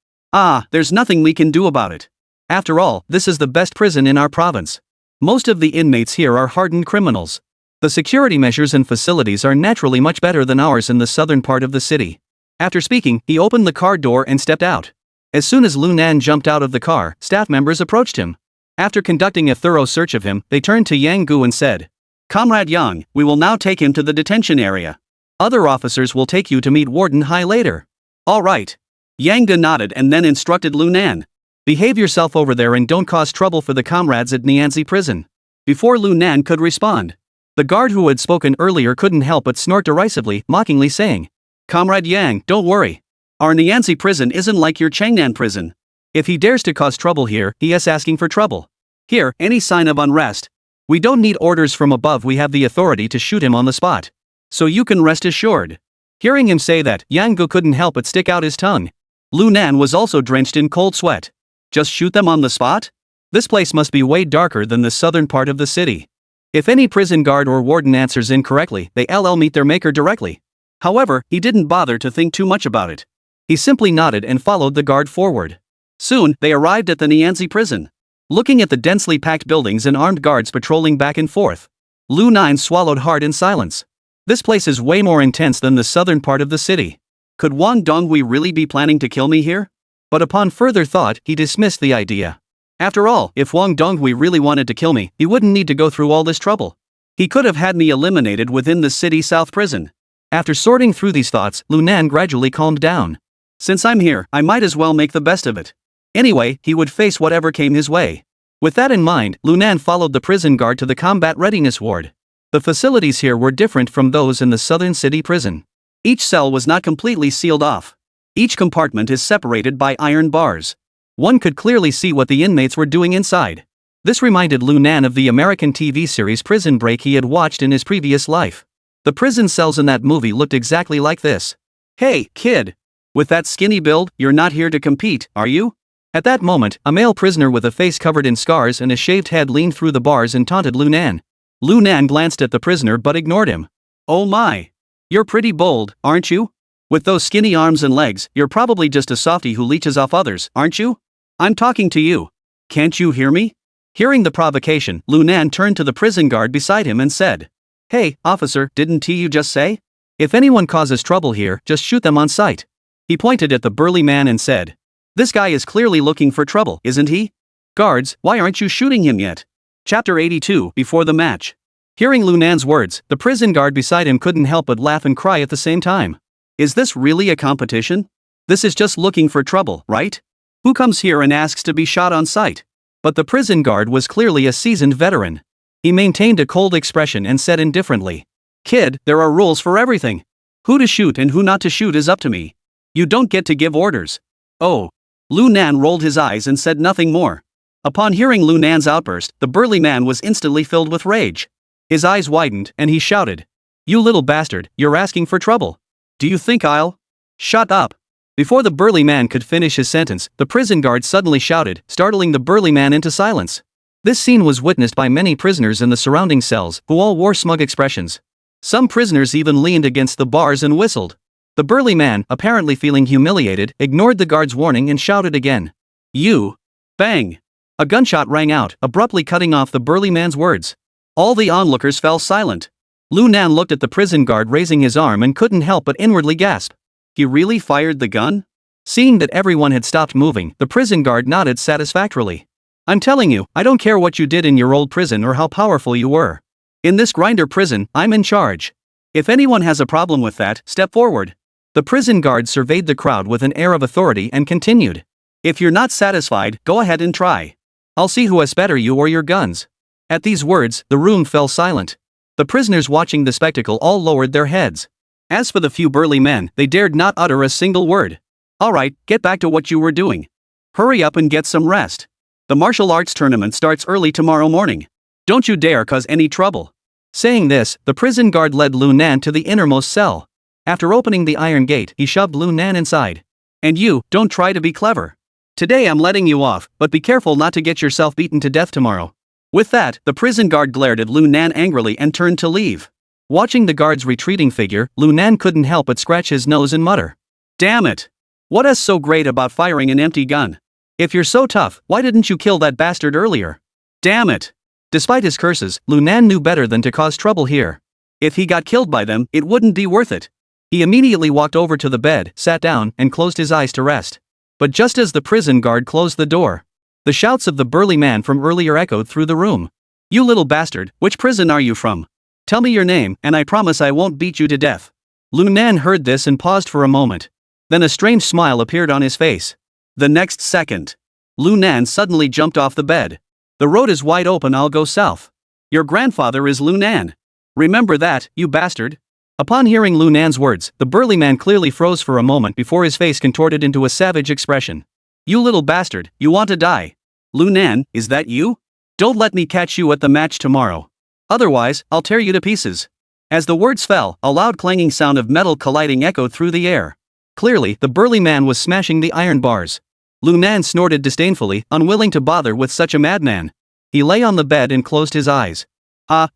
there's nothing we can do about it. After all, this is the best prison in our province. Most of the inmates here are hardened criminals. The security measures and facilities are naturally much better than ours in the southern part of the city. After speaking, he opened the car door and stepped out. As soon as Lu Nan jumped out of the car, staff members approached him. After conducting a thorough search of him, they turned to Yang Gu and said, Comrade Yang, we will now take him to the detention area. Other officers will take you to meet Warden Hai later. All right. Yang Gu nodded and then instructed Lu Nan. Behave yourself over there and don't cause trouble for the comrades at Nianzi prison. Before Lu Nan could respond, the guard who had spoken earlier couldn't help but snort derisively, mockingly saying, Comrade Yang, don't worry. Our Nianzi prison isn't like your Changnan prison. If he dares to cause trouble here, he is asking for trouble. Here, any sign of unrest. We don't need orders from above, we have the authority to shoot him on the spot. So you can rest assured. Hearing him say that, Yang Gu couldn't help but stick out his tongue. Lu Nan was also drenched in cold sweat. Just shoot them on the spot? This place must be way darker than the southern part of the city. If any prison guard or warden answers incorrectly, they'll meet their maker directly. However, he didn't bother to think too much about it. He simply nodded and followed the guard forward. Soon, they arrived at the Nianzi prison. Looking at the densely packed buildings and armed guards patrolling back and forth, Lu Nan swallowed hard in silence. This place is way more intense than the southern part of the city. Could Wang Donghui really be planning to kill me here? But upon further thought, he dismissed the idea. After all, if Wang Donghui really wanted to kill me, he wouldn't need to go through all this trouble. He could have had me eliminated within the City South prison. After sorting through these thoughts, Lu Nan gradually calmed down. Since I'm here, I might as well make the best of it. Anyway, he would face whatever came his way. With that in mind, Lu Nan followed the prison guard to the combat readiness ward. The facilities here were different from those in the southern city prison. Each cell was not completely sealed off. Each compartment is separated by iron bars. One could clearly see what the inmates were doing inside. This reminded Lu Nan of the American TV series Prison Break he had watched in his previous life. The prison cells in that movie looked exactly like this. Hey, kid! With that skinny build, you're not here to compete, are you? At that moment, a male prisoner with a face covered in scars and a shaved head leaned through the bars and taunted Lu Nan. Lu Nan glanced at the prisoner but ignored him. Oh my! You're pretty bold, aren't you? With those skinny arms and legs, you're probably just a softie who leeches off others, aren't you? I'm talking to you. Can't you hear me? Hearing the provocation, Lunan turned to the prison guard beside him and said, "Hey, officer, didn't you just say? If anyone causes trouble here, just shoot them on sight." He pointed at the burly man and said, "This guy is clearly looking for trouble, isn't he? Guards, why aren't you shooting him yet?" Chapter 82, Before the Match. Hearing Lunan's words, the prison guard beside him couldn't help but laugh and cry at the same time. Is this really a competition? This is just looking for trouble, right? Who comes here and asks to be shot on sight? But the prison guard was clearly a seasoned veteran. He maintained a cold expression and said indifferently, "Kid, there are rules for everything. Who to shoot and who not to shoot is up to me. You don't get to give orders." "Oh." Lunan rolled his eyes and said nothing more. Upon hearing Lunan's outburst, the burly man was instantly filled with rage. His eyes widened and he shouted, "You little bastard, you're asking for trouble. Do you think I'll—" "Shut up." Before the burly man could finish his sentence, the prison guard suddenly shouted, startling the burly man into silence. This scene was witnessed by many prisoners in the surrounding cells, who all wore smug expressions. Some prisoners even leaned against the bars and whistled. The burly man, apparently feeling humiliated, ignored the guard's warning and shouted again, "You!" Bang! A gunshot rang out, abruptly cutting off the burly man's words. All the onlookers fell silent. Lunan looked at the prison guard raising his arm and couldn't help but inwardly gasp. He really fired the gun? Seeing that everyone had stopped moving, the prison guard nodded satisfactorily. "I'm telling you, I don't care what you did in your old prison or how powerful you were. In this grinder prison, I'm in charge. If anyone has a problem with that, step forward." The prison guard surveyed the crowd with an air of authority and continued, "If you're not satisfied, go ahead and try. I'll see who has better you or your guns." At these words, the room fell silent. The prisoners watching the spectacle all lowered their heads. As for the few burly men, they dared not utter a single word. "Alright, get back to what you were doing. Hurry up and get some rest. The martial arts tournament starts early tomorrow morning. Don't you dare cause any trouble." Saying this, the prison guard led Lunan to the innermost cell. After opening the iron gate, he shoved Lunan inside. "And you, don't try to be clever. Today I'm letting you off, but be careful not to get yourself beaten to death tomorrow." With that, the prison guard glared at Lunan angrily and turned to leave. Watching the guard's retreating figure, Lunan couldn't help but scratch his nose and mutter, "Damn it! What is so great about firing an empty gun? If you're so tough, why didn't you kill that bastard earlier? Damn it!" Despite his curses, Lunan knew better than to cause trouble here. If he got killed by them, it wouldn't be worth it. He immediately walked over to the bed, sat down, and closed his eyes to rest. But just as the prison guard closed the door, the shouts of the burly man from earlier echoed through the room. "You little bastard, which prison are you from? Tell me your name, and I promise I won't beat you to death." Lunan heard this and paused for a moment. Then a strange smile appeared on his face. The next second, Lunan suddenly jumped off the bed. "The road is wide open, I'll go south. Your grandfather is Lunan. Remember that, you bastard." Upon hearing Lunan's words, the burly man clearly froze for a moment before his face contorted into a savage expression. "You little bastard, you want to die? Lunan, is that you? Don't let me catch you at the match tomorrow. Otherwise, I'll tear you to pieces." As the words fell, a loud clanging sound of metal colliding echoed through the air. Clearly, the burly man was smashing the iron bars. Lunan snorted disdainfully, unwilling to bother with such a madman. He lay on the bed and closed his eyes.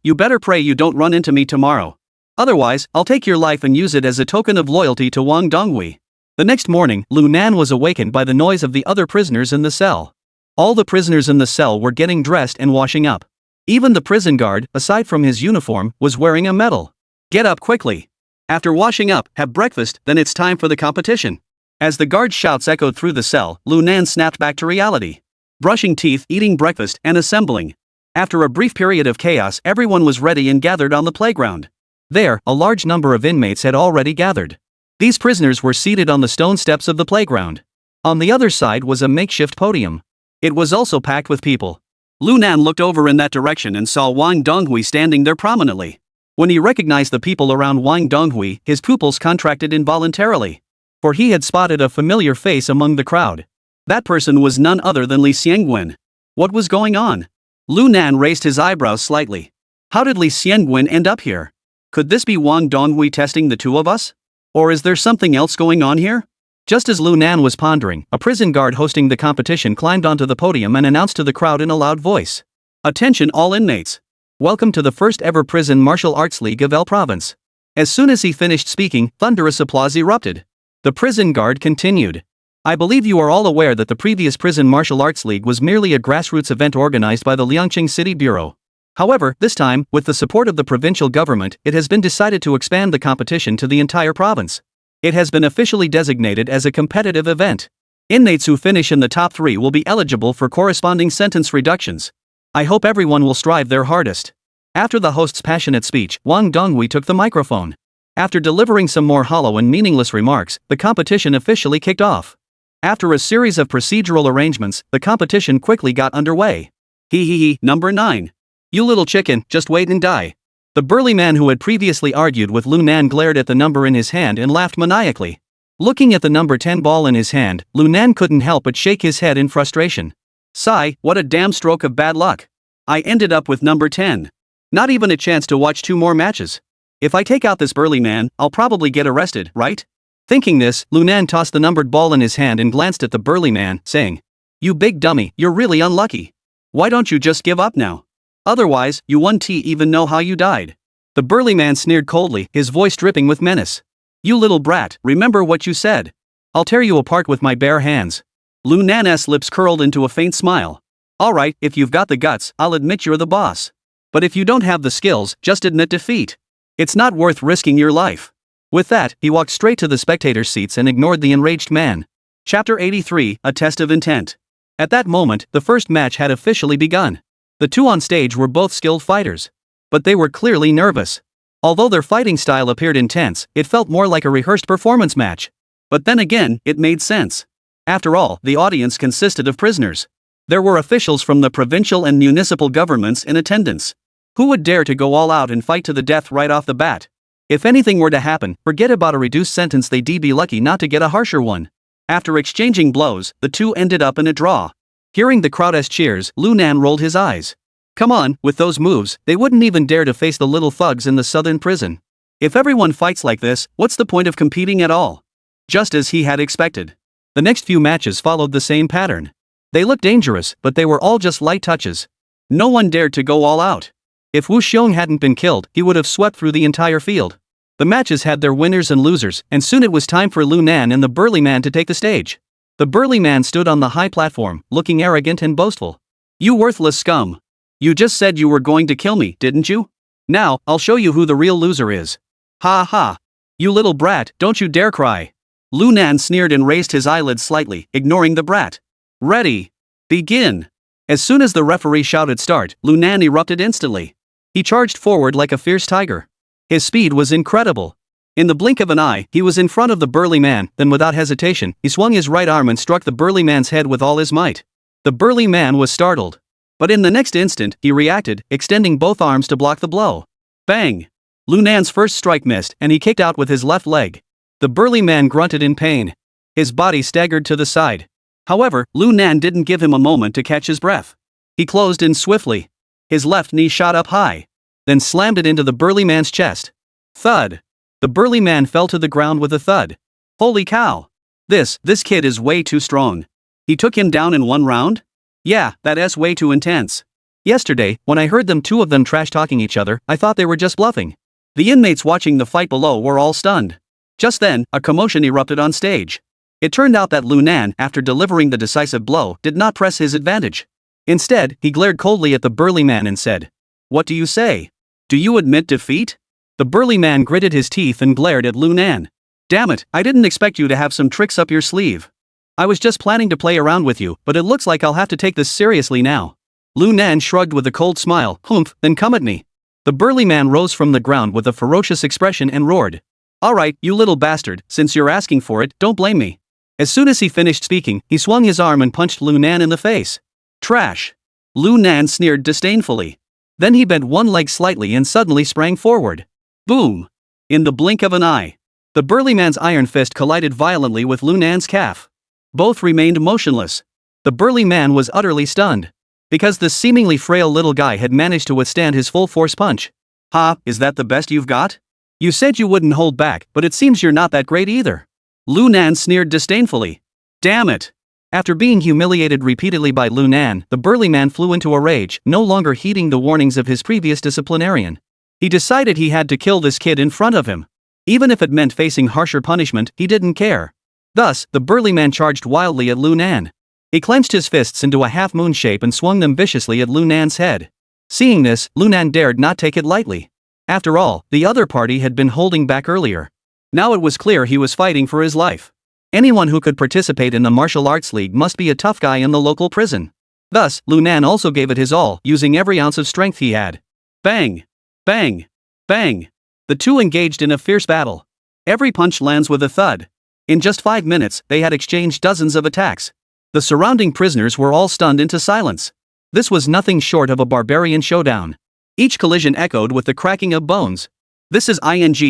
You better pray you don't run into me tomorrow. Otherwise, I'll take your life and use it as a token of loyalty to Wang Donghui." The next morning, Lunan was awakened by the noise of the other prisoners in the cell. All the prisoners in the cell were getting dressed and washing up. Even the prison guard, aside from his uniform, was wearing a medal. "Get up quickly. After washing up, have breakfast, then it's time for the competition." As the guard's shouts echoed through the cell, Lunan snapped back to reality. Brushing teeth, eating breakfast, and assembling. After a brief period of chaos, everyone was ready and gathered on the playground. There, a large number of inmates had already gathered. These prisoners were seated on the stone steps of the playground. On the other side was a makeshift podium. It was also packed with people. Lunan looked over in that direction and saw Wang Donghui standing there prominently. When he recognized the people around Wang Donghui, his pupils contracted involuntarily. For he had spotted a familiar face among the crowd. That person was none other than Li Xianguin. What was going on? Lunan raised his eyebrows slightly. How did Li Xianguin end up here? Could this be Wang Donghui testing the two of us? Or is there something else going on here? Just as Lunan was pondering, a prison guard hosting the competition climbed onto the podium and announced to the crowd in a loud voice. "Attention all inmates. Welcome to the first ever prison martial arts league of El Province. As soon as he finished speaking, thunderous applause erupted. The prison guard continued. I believe you are all aware that the previous Prison Martial Arts League was merely a grassroots event organized by the Liangqing City Bureau. However, this time, with the support of the provincial government, it has been decided to expand the competition to the entire province. It has been officially designated as a competitive event. Inmates who finish in the top 3 will be eligible for corresponding sentence reductions. I hope everyone will strive their hardest. After the host's passionate speech, Wang Donghui took the microphone. After delivering some more hollow and meaningless remarks, the competition officially kicked off. After a series of procedural arrangements, the competition quickly got underway. Number 9. You little chicken, just wait and die. The burly man who had previously argued with Lu Nan glared at the number in his hand and laughed maniacally. Looking at the number 10 ball in his hand, Lu Nan couldn't help but shake his head in frustration. Sigh, what a damn stroke of bad luck. I ended up with number 10. Not even a chance to watch 2 more matches. If I take out this burly man, I'll probably get arrested, right? Thinking this, Lu Nan tossed the numbered ball in his hand and glanced at the burly man, saying, You big dummy, you're really unlucky. Why don't you just give up now? Otherwise, you won't even know how you died. The burly man sneered coldly, his voice dripping with menace. You little brat, remember what you said. I'll tear you apart with my bare hands. Lu Nan's lips curled into a faint smile. Alright, if you've got the guts, I'll admit you're the boss. But if you don't have the skills, just admit defeat. It's not worth risking your life. With that, he walked straight to the spectators' seats and ignored the enraged man. Chapter 83, A Test of Intent. At that moment, the first match had officially begun. The 2 on stage were both skilled fighters. But they were clearly nervous. Although their fighting style appeared intense, it felt more like a rehearsed performance match. But then again, it made sense. After all, the audience consisted of prisoners. There were officials from the provincial and municipal governments in attendance. Who would dare to go all out and fight to the death right off the bat? If anything were to happen, forget about a reduced sentence, they'd be lucky not to get a harsher one. After exchanging blows, the 2 ended up in a draw. Hearing the crowd's cheers, Lu Nan rolled his eyes. Come on, with those moves, they wouldn't even dare to face the little thugs in the southern prison. If everyone fights like this, what's the point of competing at all? Just as he had expected. The next few matches followed the same pattern. They looked dangerous, but they were all just light touches. No one dared to go all out. If Wu Xiong hadn't been killed, he would have swept through the entire field. The matches had their winners and losers, and soon it was time for Lu Nan and the burly man to take the stage. The burly man stood on the high platform, looking arrogant and boastful. You worthless scum. You just said you were going to kill me, didn't you? Now, I'll show you who the real loser is. Ha ha. You little brat, don't you dare cry. Lu Nan sneered and raised his eyelids slightly, ignoring the brat. Ready. Begin. As soon as the referee shouted start, Lu Nan erupted instantly. He charged forward like a fierce tiger. His speed was incredible. In the blink of an eye, he was in front of the burly man, then without hesitation, he swung his right arm and struck the burly man's head with all his might. The burly man was startled. But in the next instant, he reacted, extending both arms to block the blow. Bang! Lu Nan's first strike missed, and he kicked out with his left leg. The burly man grunted in pain. His body staggered to the side. However, Lu Nan didn't give him a moment to catch his breath. He closed in swiftly. His left knee shot up high. Then slammed it into the burly man's chest. Thud. The burly man fell to the ground with a thud. Holy cow. This kid is way too strong. He took him down in 1 round? Yeah, that's way too intense. Yesterday, when I heard them 2 of them trash-talking each other, I thought they were just bluffing. The inmates watching the fight below were all stunned. Just then, a commotion erupted on stage. It turned out that Lu Nan, after delivering the decisive blow, did not press his advantage. Instead, he glared coldly at the burly man and said, What do you say? Do you admit defeat? The burly man gritted his teeth and glared at Lu Nan. Damn it, I didn't expect you to have some tricks up your sleeve. I was just planning to play around with you, but it looks like I'll have to take this seriously now. Lu Nan shrugged with a cold smile. Humph, then come at me. The burly man rose from the ground with a ferocious expression and roared. Alright, you little bastard, since you're asking for it, don't blame me. As soon as he finished speaking, he swung his arm and punched Lu Nan in the face. Trash. Lu Nan sneered disdainfully. Then he bent one leg slightly and suddenly sprang forward. Boom! In the blink of an eye. The burly man's iron fist collided violently with Lu Nan's calf. Both remained motionless. The burly man was utterly stunned. Because this seemingly frail little guy had managed to withstand his full-force punch. Ha, is that the best you've got? You said you wouldn't hold back, but it seems you're not that great either. Lu Nan sneered disdainfully. Damn it! After being humiliated repeatedly by Lu Nan, the burly man flew into a rage, no longer heeding the warnings of his previous disciplinarian. He decided he had to kill this kid in front of him. Even if it meant facing harsher punishment, he didn't care. Thus, the burly man charged wildly at Lunan. He clenched his fists into a half-moon shape and swung them viciously at Lunan's head. Seeing this, Lunan dared not take it lightly. After all, the other party had been holding back earlier. Now it was clear he was fighting for his life. Anyone who could participate in the martial arts league must be a tough guy in the local prison. Thus, Lunan also gave it his all, using every ounce of strength he had. Bang! Bang! Bang! The two engaged in a fierce battle. Every punch lands with a thud. In just 5 minutes, they had exchanged dozens of attacks. The surrounding prisoners were all stunned into silence. This was nothing short of a barbarian showdown. Each collision echoed with the cracking of bones. This is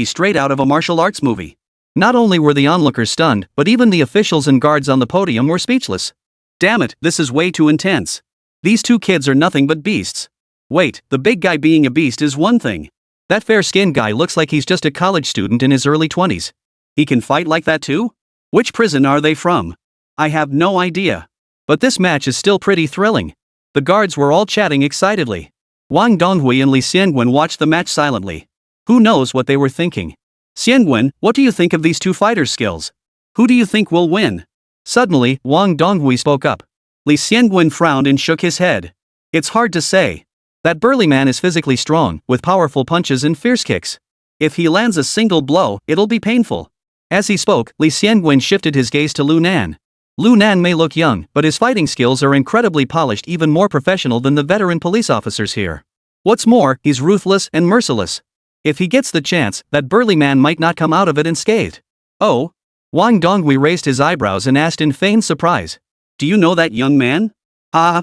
straight out of a martial arts movie. Not only were the onlookers stunned, but even the officials and guards on the podium were speechless. Damn it, this is way too intense. These two kids are nothing but beasts. Wait, the big guy being a beast is one thing. That fair-skinned guy looks like he's just a college student in his early 20s. He can fight like that too? Which prison are they from? I have no idea. But this match is still pretty thrilling. The guards were all chatting excitedly. Wang Donghui and Li Xiangwen watched the match silently. Who knows what they were thinking? Xiangwen, what do you think of these two fighters' skills? Who do you think will win? Suddenly, Wang Donghui spoke up. Li Xiangwen frowned and shook his head. It's hard to say. That burly man is physically strong, with powerful punches and fierce kicks. If he lands a single blow, it'll be painful. As he spoke, Li Xiangwen shifted his gaze to Lunan. Lunan may look young, but his fighting skills are incredibly polished, even more professional than the veteran police officers here. What's more, he's ruthless and merciless. If he gets the chance, that burly man might not come out of it unscathed. Oh? Wang Donghui raised his eyebrows and asked in feigned surprise. Do you know that young man?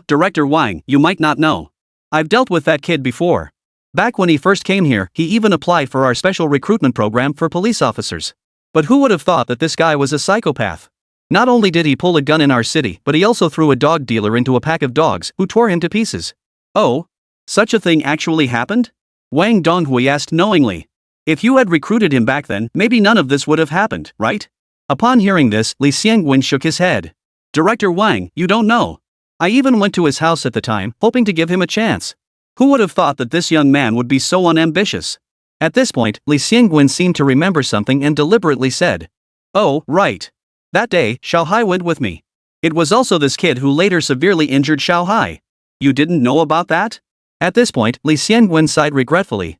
Director Wang, you might not know. I've dealt with that kid before. Back when he first came here, he even applied for our special recruitment program for police officers. But who would have thought that this guy was a psychopath? Not only did he pull a gun in our city, but he also threw a dog dealer into a pack of dogs, who tore him to pieces. Oh? Such a thing actually happened? Wang Donghui asked knowingly. If you had recruited him back then, maybe none of this would have happened, right? Upon hearing this, Li Xiangwen shook his head. Director Wang, you don't know. I even went to his house at the time, hoping to give him a chance. Who would have thought that this young man would be so unambitious? At this point, Li Xiangwen seemed to remember something and deliberately said. Oh, right. That day, Xiao Hai went with me. It was also this kid who later severely injured Xiao Hai. You didn't know about that? At this point, Li Xiangwen sighed regretfully.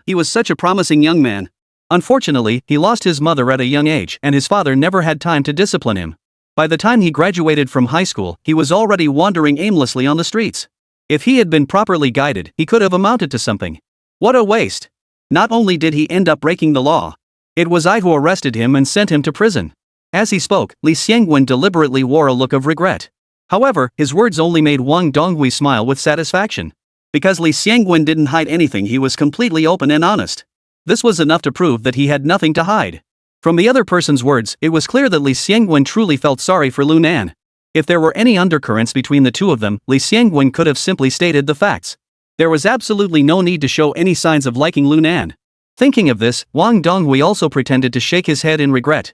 He was such a promising young man. Unfortunately, he lost his mother at a young age, and his father never had time to discipline him. By the time he graduated from high school, he was already wandering aimlessly on the streets. If he had been properly guided, he could have amounted to something. What a waste. Not only did he end up breaking the law, it was I who arrested him and sent him to prison. As he spoke, Li Xiangwen deliberately wore a look of regret. However, his words only made Wang Donghui smile with satisfaction. Because Li Xiangwen didn't hide anything, he was completely open and honest. This was enough to prove that he had nothing to hide. From the other person's words, it was clear that Li Xiangwen truly felt sorry for Lunan. If there were any undercurrents between the two of them, Li Xiangwen could have simply stated the facts. There was absolutely no need to show any signs of liking Lunan. Thinking of this, Wang Donghui also pretended to shake his head in regret.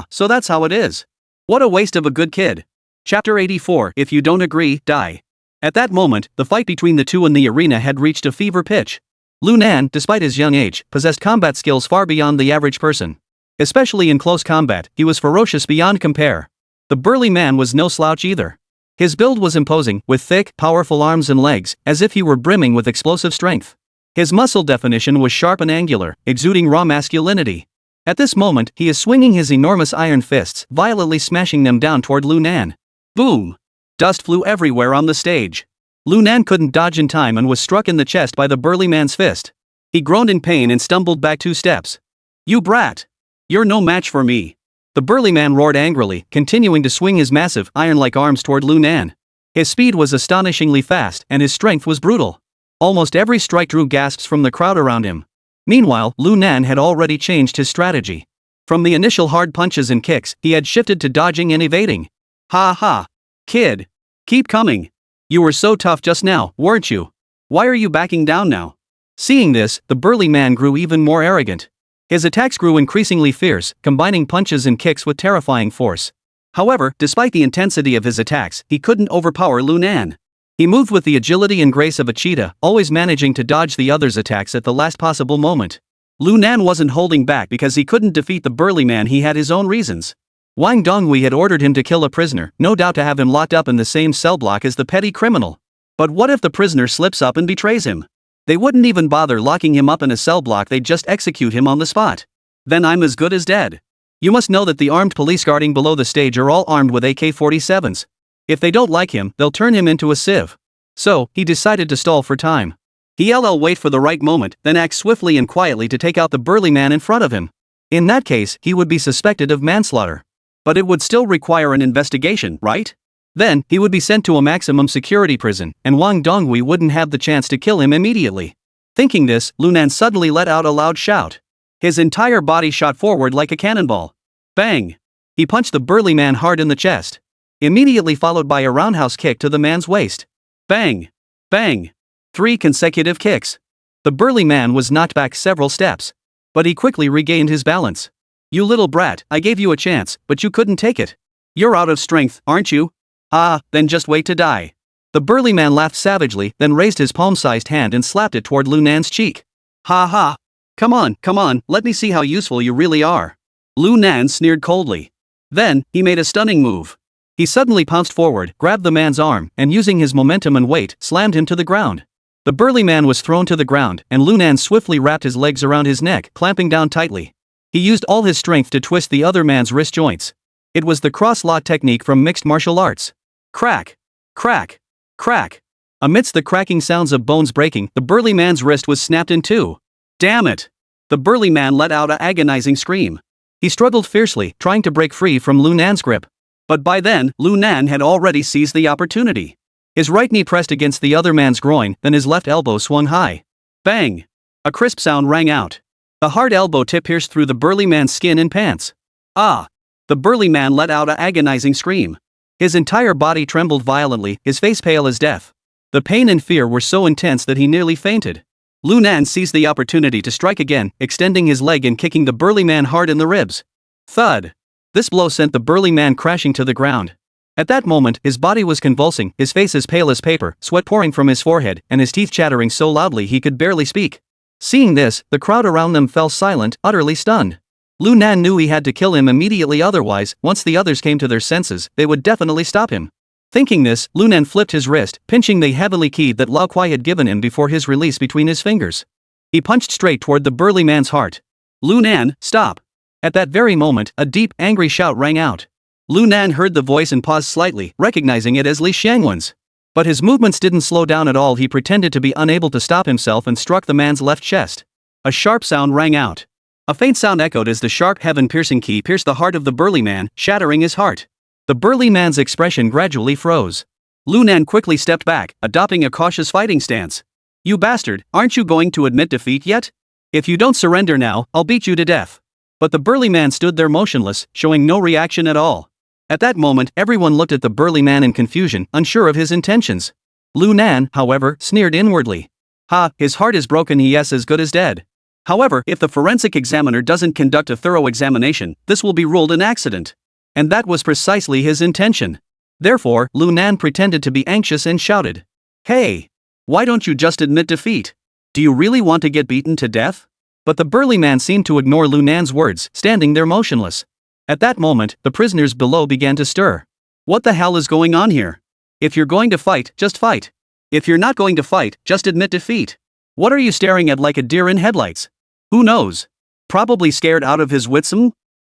So that's how it is. What a waste of a good kid. Chapter 84. If you don't agree, die. At that moment, the fight between the two in the arena had reached a fever pitch. Lunan, despite his young age, possessed combat skills far beyond the average person. Especially in close combat, he was ferocious beyond compare. The burly man was no slouch either. His build was imposing, with thick, powerful arms and legs, as if he were brimming with explosive strength. His muscle definition was sharp and angular, exuding raw masculinity. At this moment, he is swinging his enormous iron fists, violently smashing them down toward Lunan. Boom! Dust flew everywhere on the stage. Lunan couldn't dodge in time and was struck in the chest by the burly man's fist. He groaned in pain and stumbled back 2 steps. You brat! You're no match for me! The burly man roared angrily, continuing to swing his massive, iron-like arms toward Lunan. His speed was astonishingly fast, and his strength was brutal. Almost every strike drew gasps from the crowd around him. Meanwhile, Lunan had already changed his strategy. From the initial hard punches and kicks, he had shifted to dodging and evading. Ha ha! Kid! Keep coming! You were so tough just now, weren't you? Why are you backing down now? Seeing this, the burly man grew even more arrogant. His attacks grew increasingly fierce, combining punches and kicks with terrifying force. However, despite the intensity of his attacks, he couldn't overpower Lunan. He moved with the agility and grace of a cheetah, always managing to dodge the other's attacks at the last possible moment. Lu Nan wasn't holding back because he couldn't defeat the burly man. He had his own reasons. Wang Donghui had ordered him to kill a prisoner, no doubt to have him locked up in the same cell block as the petty criminal. But what if the prisoner slips up and betrays him? They wouldn't even bother locking him up in a cell block, they'd just execute him on the spot. Then I'm as good as dead. You must know that the armed police guarding below the stage are all armed with AK-47s. If they don't like him, they'll turn him into a sieve. So, he decided to stall for time. He'll wait for the right moment, then act swiftly and quietly to take out the burly man in front of him. In that case, he would be suspected of manslaughter. But it would still require an investigation, right? Then, he would be sent to a maximum security prison, and Wang Donghui wouldn't have the chance to kill him immediately. Thinking this, Lu Nan suddenly let out a loud shout. His entire body shot forward like a cannonball. Bang! He punched the burly man hard in the chest. Immediately followed by a roundhouse kick to the man's waist. Bang! Bang! 3 consecutive kicks. The burly man was knocked back several steps. But he quickly regained his balance. You little brat, I gave you a chance, but you couldn't take it. You're out of strength, aren't you? Ah, then just wait to die. The burly man laughed savagely, then raised his palm-sized hand and slapped it toward Lu Nan's cheek. Ha ha! Come on, let me see how useful you really are. Lu Nan sneered coldly. Then, he made a stunning move. He suddenly pounced forward, grabbed the man's arm, and using his momentum and weight, slammed him to the ground. The burly man was thrown to the ground, and Lu Nan swiftly wrapped his legs around his neck, clamping down tightly. He used all his strength to twist the other man's wrist joints. It was the cross-lock technique from mixed martial arts. Crack! Crack! Crack! Amidst the cracking sounds of bones breaking, the burly man's wrist was snapped in two. Damn it! The burly man let out an agonizing scream. He struggled fiercely, trying to break free from Lu Nan's grip. But by then, Lu Nan had already seized the opportunity. His right knee pressed against the other man's groin, then his left elbow swung high. Bang! A crisp sound rang out. The hard elbow tip pierced through the burly man's skin and pants. Ah! The burly man let out an agonizing scream. His entire body trembled violently, his face pale as death. The pain and fear were so intense that he nearly fainted. Lu Nan seized the opportunity to strike again, extending his leg and kicking the burly man hard in the ribs. Thud! This blow sent the burly man crashing to the ground. At that moment, his body was convulsing, his face as pale as paper, sweat pouring from his forehead, and his teeth chattering so loudly he could barely speak. Seeing this, the crowd around them fell silent, utterly stunned. Lu Nan knew he had to kill him immediately, otherwise, once the others came to their senses, they would definitely stop him. Thinking this, Lu Nan flipped his wrist, pinching the heavily key that Lao Kuai had given him before his release between his fingers. He punched straight toward the burly man's heart. Lu Nan, stop! At that very moment, a deep, angry shout rang out. Lu Nan heard the voice and paused slightly, recognizing it as Li Xiangwen's. But his movements didn't slow down at all. He pretended to be unable to stop himself and struck the man's left chest. A sharp sound rang out. A faint sound echoed as the sharp, heaven-piercing key pierced the heart of the burly man, shattering his heart. The burly man's expression gradually froze. Lu Nan quickly stepped back, adopting a cautious fighting stance. You bastard, aren't you going to admit defeat yet? If you don't surrender now, I'll beat you to death. But the burly man stood there motionless, showing no reaction at all. At that moment, everyone looked at the burly man in confusion, unsure of his intentions. Lu Nan, however, sneered inwardly. Ha, his heart is broken, he is as good as dead. However, if the forensic examiner doesn't conduct a thorough examination, this will be ruled an accident. And that was precisely his intention. Therefore, Lu Nan pretended to be anxious and shouted. Hey! Why don't you just admit defeat? Do you really want to get beaten to death? But the burly man seemed to ignore Lu Nan's words, standing there motionless. At that moment, the prisoners below began to stir. What the hell is going on here? If you're going to fight, just fight. If you're not going to fight, just admit defeat. What are you staring at like a deer in headlights? Who knows? Probably scared out of his wits?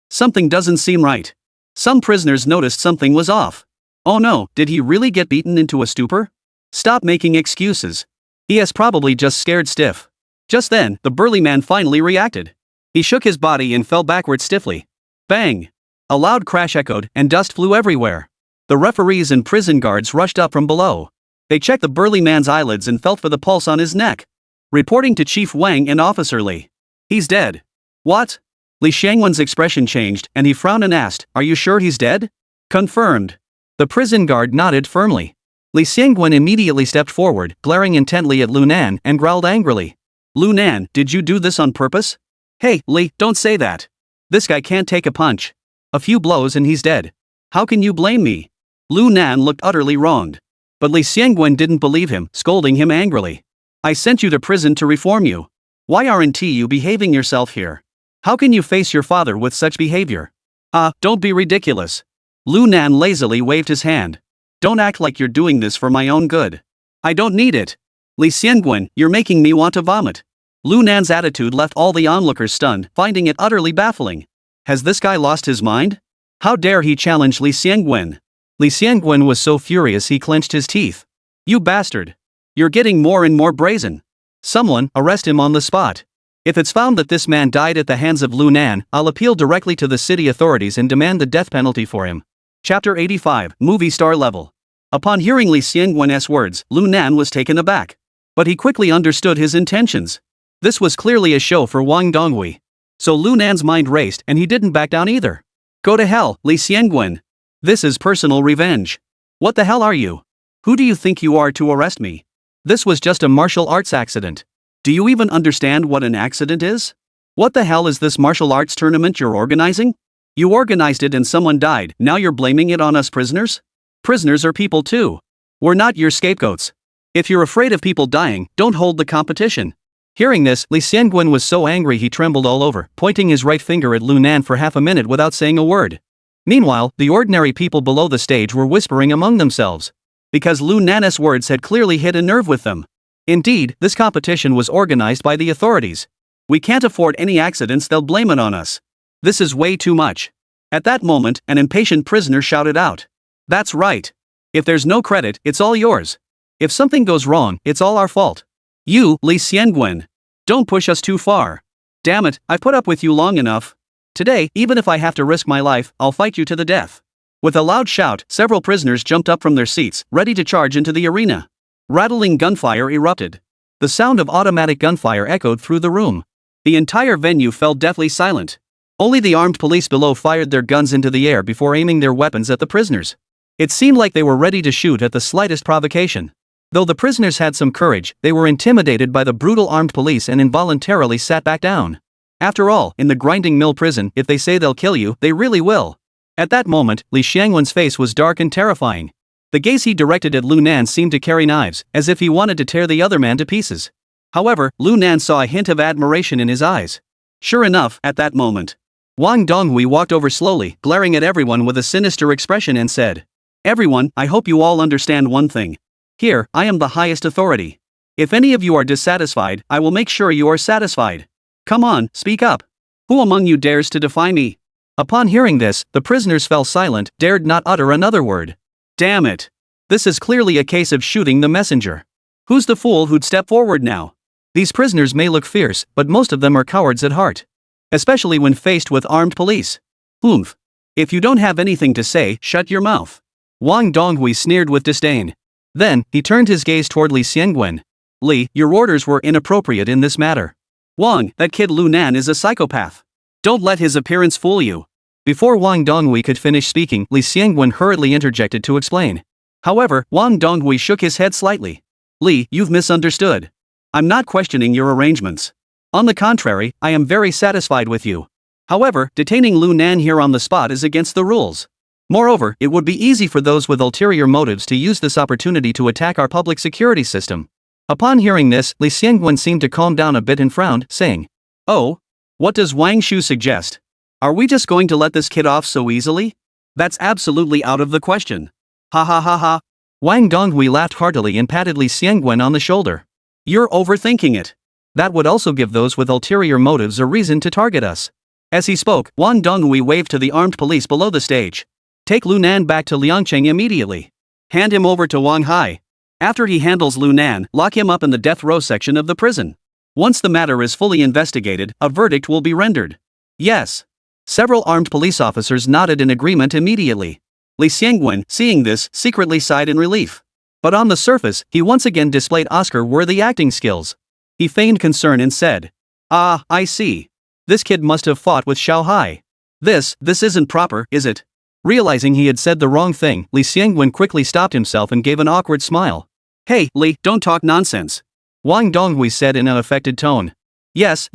Something doesn't seem right. Some prisoners noticed something was off. Oh no, did he really get beaten into a stupor? Stop making excuses. He is probably just scared stiff. Just then, the burly man finally reacted. He shook his body and fell backward stiffly. Bang! A loud crash echoed, and dust flew everywhere. The referees and prison guards rushed up from below. They checked the burly man's eyelids and felt for the pulse on his neck. Reporting to Chief Wang and Officer Li. He's dead. What? Li Xiangwen's expression changed, and he frowned and asked, Are you sure he's dead? Confirmed. The prison guard nodded firmly. Li Xiangwen immediately stepped forward, glaring intently at Lu Nan, and growled angrily. Lu Nan, did you do this on purpose? Hey, Li, don't say that. This guy can't take a punch. A few blows and he's dead. How can you blame me? Lu Nan looked utterly wronged. But Li Xiangwen didn't believe him, scolding him angrily. I sent you to prison to reform you. Why aren't you behaving yourself here? How can you face your father with such behavior? Don't be ridiculous. Lu Nan lazily waved his hand. Don't act like you're doing this for my own good. I don't need it. Li Xiangwen, you're making me want to vomit. Lu Nan's attitude left all the onlookers stunned, finding it utterly baffling. Has this guy lost his mind? How dare he challenge Li Xiangwen? Li Xiangwen was so furious he clenched his teeth. You bastard! You're getting more and more brazen. Someone, arrest him on the spot. If it's found that this man died at the hands of Lu Nan, I'll appeal directly to the city authorities and demand the death penalty for him. Chapter 85, Movie Star Level. Upon hearing Li Xiangwen's words, Lu Nan was taken aback. But he quickly understood his intentions. This was clearly a show for Wang Donghui. So Lu Nan's mind raced and he didn't back down either. Go to hell, Li Xiangwen. This is personal revenge. What the hell are you? Who do you think you are to arrest me? This was just a martial arts accident. Do you even understand what an accident is? What the hell is this martial arts tournament you're organizing? You organized it and someone died, now you're blaming it on us prisoners? Prisoners are people too. We're not your scapegoats. If you're afraid of people dying, don't hold the competition. Hearing this, Li Xiangwen was so angry he trembled all over, pointing his right finger at Lu Nan for half a minute without saying a word. Meanwhile, the ordinary people below the stage were whispering among themselves. Because Lu Nan's words had clearly hit a nerve with them. Indeed, this competition was organized by the authorities. We can't afford any accidents, they'll blame it on us. This is way too much. At that moment, an impatient prisoner shouted out. That's right. If there's no credit, it's all yours. If something goes wrong, it's all our fault. You, Li Xiangwen. Don't push us too far. Damn it, I've put up with you long enough. Today, even if I have to risk my life, I'll fight you to the death. With a loud shout, several prisoners jumped up from their seats, ready to charge into the arena. Rattling gunfire erupted. The sound of automatic gunfire echoed through the room. The entire venue fell deathly silent. Only the armed police below fired their guns into the air before aiming their weapons at the prisoners. It seemed like they were ready to shoot at the slightest provocation. Though the prisoners had some courage, they were intimidated by the brutal armed police and involuntarily sat back down. After all, in the grinding mill prison, if they say they'll kill you, they really will. At that moment, Li Xiangwen's face was dark and terrifying. The gaze he directed at Lu Nan seemed to carry knives, as if he wanted to tear the other man to pieces. However, Lu Nan saw a hint of admiration in his eyes. Sure enough, at that moment, Wang Donghui walked over slowly, glaring at everyone with a sinister expression and said, Everyone, I hope you all understand one thing. Here, I am the highest authority. If any of you are dissatisfied, I will make sure you are satisfied. Come on, speak up. Who among you dares to defy me? Upon hearing this, the prisoners fell silent, dared not utter another word. Damn it. This is clearly a case of shooting the messenger. Who's the fool who'd step forward now? These prisoners may look fierce, but most of them are cowards at heart. Especially when faced with armed police. Oomph. If you don't have anything to say, shut your mouth. Wang Donghui sneered with disdain. Then, he turned his gaze toward Li Xiangwen. Li, your orders were inappropriate in this matter. Wang, that kid Lu Nan is a psychopath. Don't let his appearance fool you. Before Wang Donghui could finish speaking, Li Xiangwen hurriedly interjected to explain. However, Wang Donghui shook his head slightly. Li, you've misunderstood. I'm not questioning your arrangements. On the contrary, I am very satisfied with you. However, detaining Lu Nan here on the spot is against the rules. Moreover, it would be easy for those with ulterior motives to use this opportunity to attack our public security system. Upon hearing this, Li Xiangwen seemed to calm down a bit and frowned, saying, Oh? What does Wang Shu suggest? Are we just going to let this kid off so easily? That's absolutely out of the question. Ha ha ha ha. Wang Donghui laughed heartily and patted Li Xiangwen on the shoulder. You're overthinking it. That would also give those with ulterior motives a reason to target us. As he spoke, Wang Donghui waved to the armed police below the stage. Take Lu Nan back to Liangcheng immediately. Hand him over to Wang Hai. After he handles Lu Nan, lock him up in the death row section of the prison. Once the matter is fully investigated, a verdict will be rendered. Yes. Several armed police officers nodded in agreement immediately. Li Xiangwen, seeing this, secretly sighed in relief. But on the surface, he once again displayed Oscar-worthy acting skills. He feigned concern and said, Ah, I see. This kid must have fought with Xiao Hai. This isn't proper, is it? Realizing he had said the wrong thing, Li Xiangwen quickly stopped himself and gave an awkward smile. Hey, Li, don't talk nonsense. Wang Donghui said in an affected tone. Yes.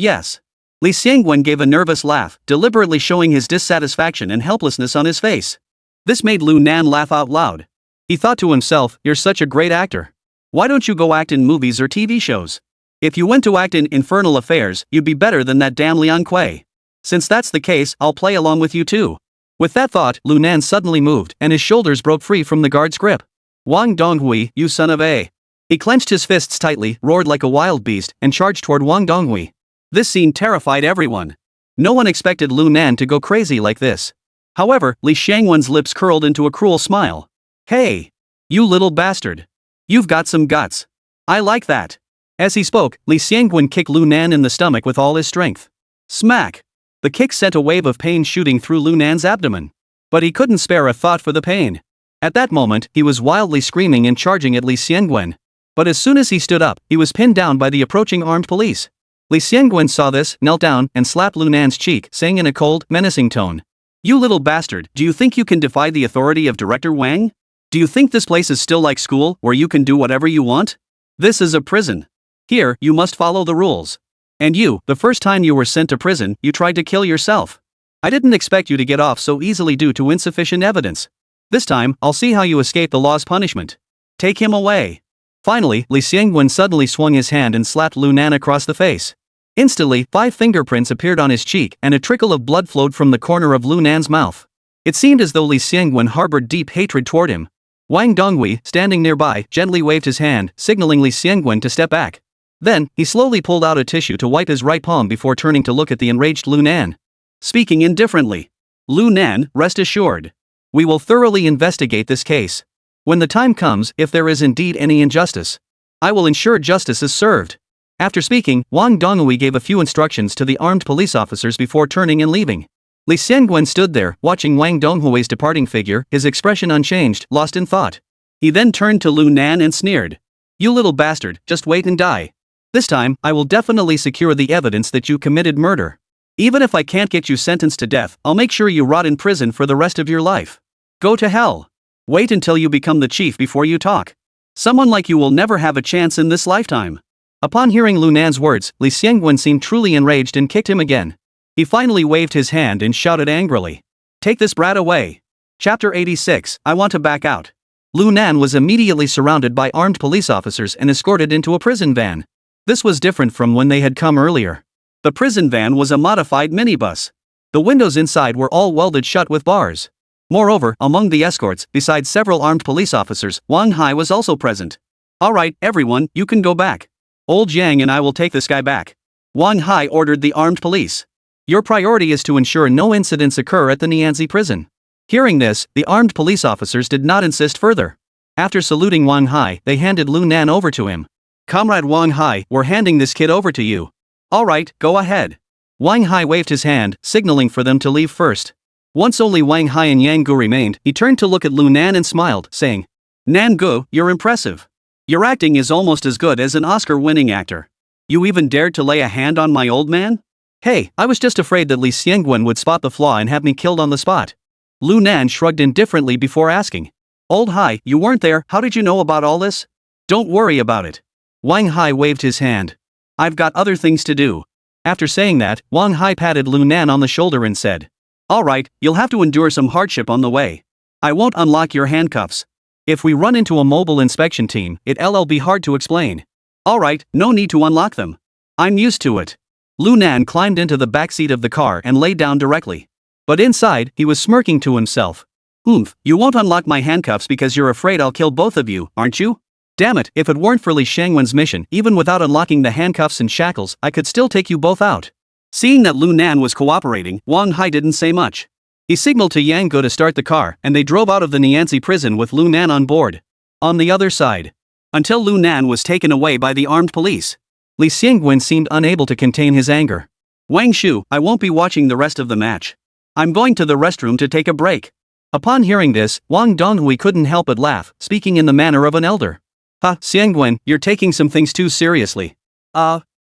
Li Xiangwen gave a nervous laugh, deliberately showing his dissatisfaction and helplessness on his face. This made Lu Nan laugh out loud. He thought to himself, you're such a great actor. Why don't you go act in movies or TV shows? If you went to act in Infernal Affairs, you'd be better than that damn Liang Kuei. Since that's the case, I'll play along with you too. With that thought, Lu Nan suddenly moved and his shoulders broke free from the guard's grip. Wang Donghui, you son of a. He clenched his fists tightly, roared like a wild beast, and charged toward Wang Donghui. This scene terrified everyone. No one expected Lu Nan to go crazy like this. However, Li Xiangwen's lips curled into a cruel smile. Hey! You little bastard! You've got some guts. I like that. As he spoke, Li Xiangwen kicked Lu Nan in the stomach with all his strength. Smack! The kick sent a wave of pain shooting through Lu Nan's abdomen. But he couldn't spare a thought for the pain. At that moment, he was wildly screaming and charging at Li Xiangwen. But as soon as he stood up, he was pinned down by the approaching armed police. Li Xiangwen saw this, knelt down, and slapped Lu Nan's cheek, saying in a cold, menacing tone. You little bastard, do you think you can defy the authority of Director Wang? Do you think this place is still like school, where you can do whatever you want? This is a prison. Here, you must follow the rules. And you, the first time you were sent to prison, you tried to kill yourself. I didn't expect you to get off so easily due to insufficient evidence. This time, I'll see how you escape the law's punishment. Take him away. Finally, Li Xiangwen suddenly swung his hand and slapped Lu Nan across the face. Instantly, 5 fingerprints appeared on his cheek and a trickle of blood flowed from the corner of Lu Nan's mouth. It seemed as though Li Xiangwen harbored deep hatred toward him. Wang Donghui, standing nearby, gently waved his hand, signaling Li Xiangwen to step back. Then, he slowly pulled out a tissue to wipe his right palm before turning to look at the enraged Lu Nan. Speaking indifferently. Lu Nan, rest assured. We will thoroughly investigate this case. When the time comes, if there is indeed any injustice, I will ensure justice is served. After speaking, Wang Donghui gave a few instructions to the armed police officers before turning and leaving. Li Xiangwen stood there, watching Wang Donghui's departing figure, his expression unchanged, lost in thought. He then turned to Lu Nan and sneered. You little bastard, just wait and die. This time, I will definitely secure the evidence that you committed murder. Even if I can't get you sentenced to death, I'll make sure you rot in prison for the rest of your life. Go to hell. Wait until you become the chief before you talk. Someone like you will never have a chance in this lifetime. Upon hearing Lu Nan's words, Li Xiangwen seemed truly enraged and kicked him again. He finally waved his hand and shouted angrily. Take this brat away. Chapter 86, I want to back out. Lu Nan was immediately surrounded by armed police officers and escorted into a prison van. This was different from when they had come earlier. The prison van was a modified minibus. The windows inside were all welded shut with bars. Moreover, among the escorts, besides several armed police officers, Wang Hai was also present. Alright, everyone, you can go back. Old Yang and I will take this guy back. Wang Hai ordered the armed police. Your priority is to ensure no incidents occur at the Nianzi prison. Hearing this, the armed police officers did not insist further. After saluting Wang Hai, they handed Lu Nan over to him. Comrade Wang Hai, we're handing this kid over to you. Alright, go ahead. Wang Hai waved his hand, signaling for them to leave first. Once only Wang Hai and Yang Gu remained, he turned to look at Lu Nan and smiled, saying, Nan Gu, you're impressive. Your acting is almost as good as an Oscar-winning actor. You even dared to lay a hand on my old man? Hey, I was just afraid that Li Xiangwen would spot the flaw and have me killed on the spot. Lu Nan shrugged indifferently before asking. Old Hai, you weren't there, how did you know about all this? Don't worry about it. Wang Hai waved his hand. I've got other things to do. After saying that, Wang Hai patted Lu Nan on the shoulder and said, Alright, you'll have to endure some hardship on the way. I won't unlock your handcuffs. If we run into a mobile inspection team, it'll be hard to explain. Alright, no need to unlock them. I'm used to it. Lu Nan climbed into the back seat of the car and lay down directly. But inside, he was smirking to himself. You won't unlock my handcuffs because you're afraid I'll kill both of you, aren't you? Damn it, if it weren't for Li Xiangwen's mission, even without unlocking the handcuffs and shackles, I could still take you both out. Seeing that Lu Nan was cooperating, Wang Hai didn't say much. He signaled to Yang Gu to start the car, and they drove out of the Nianzi prison with Lu Nan on board. On the other side. Until Lu Nan was taken away by the armed police. Li Xiangwen seemed unable to contain his anger. Wang Shu, I won't be watching the rest of the match. I'm going to the restroom to take a break. Upon hearing this, Wang Donghui couldn't help but laugh, speaking in the manner of an elder. Xiangwen, you're taking some things too seriously.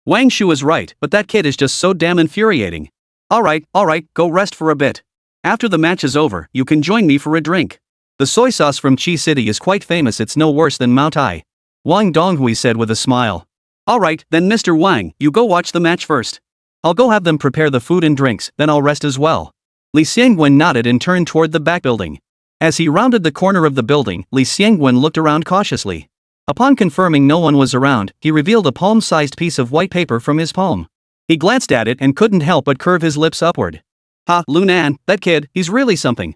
Wang Shu is right, but that kid is just so damn infuriating. Alright, go rest for a bit. After the match is over, you can join me for a drink. The soy sauce from Chi City is quite famous, it's no worse than Mao Tai. Wang Donghui said with a smile. Alright, then Mr. Wang, you go watch the match first. I'll go have them prepare the food and drinks, then I'll rest as well. Li Xiangwen nodded and turned toward the back building. As he rounded the corner of the building, Li Xiangwen looked around cautiously. Upon confirming no one was around, he revealed a palm-sized piece of white paper from his palm. He glanced at it and couldn't help but curve his lips upward. Ha, Lunan, that kid, he's really something.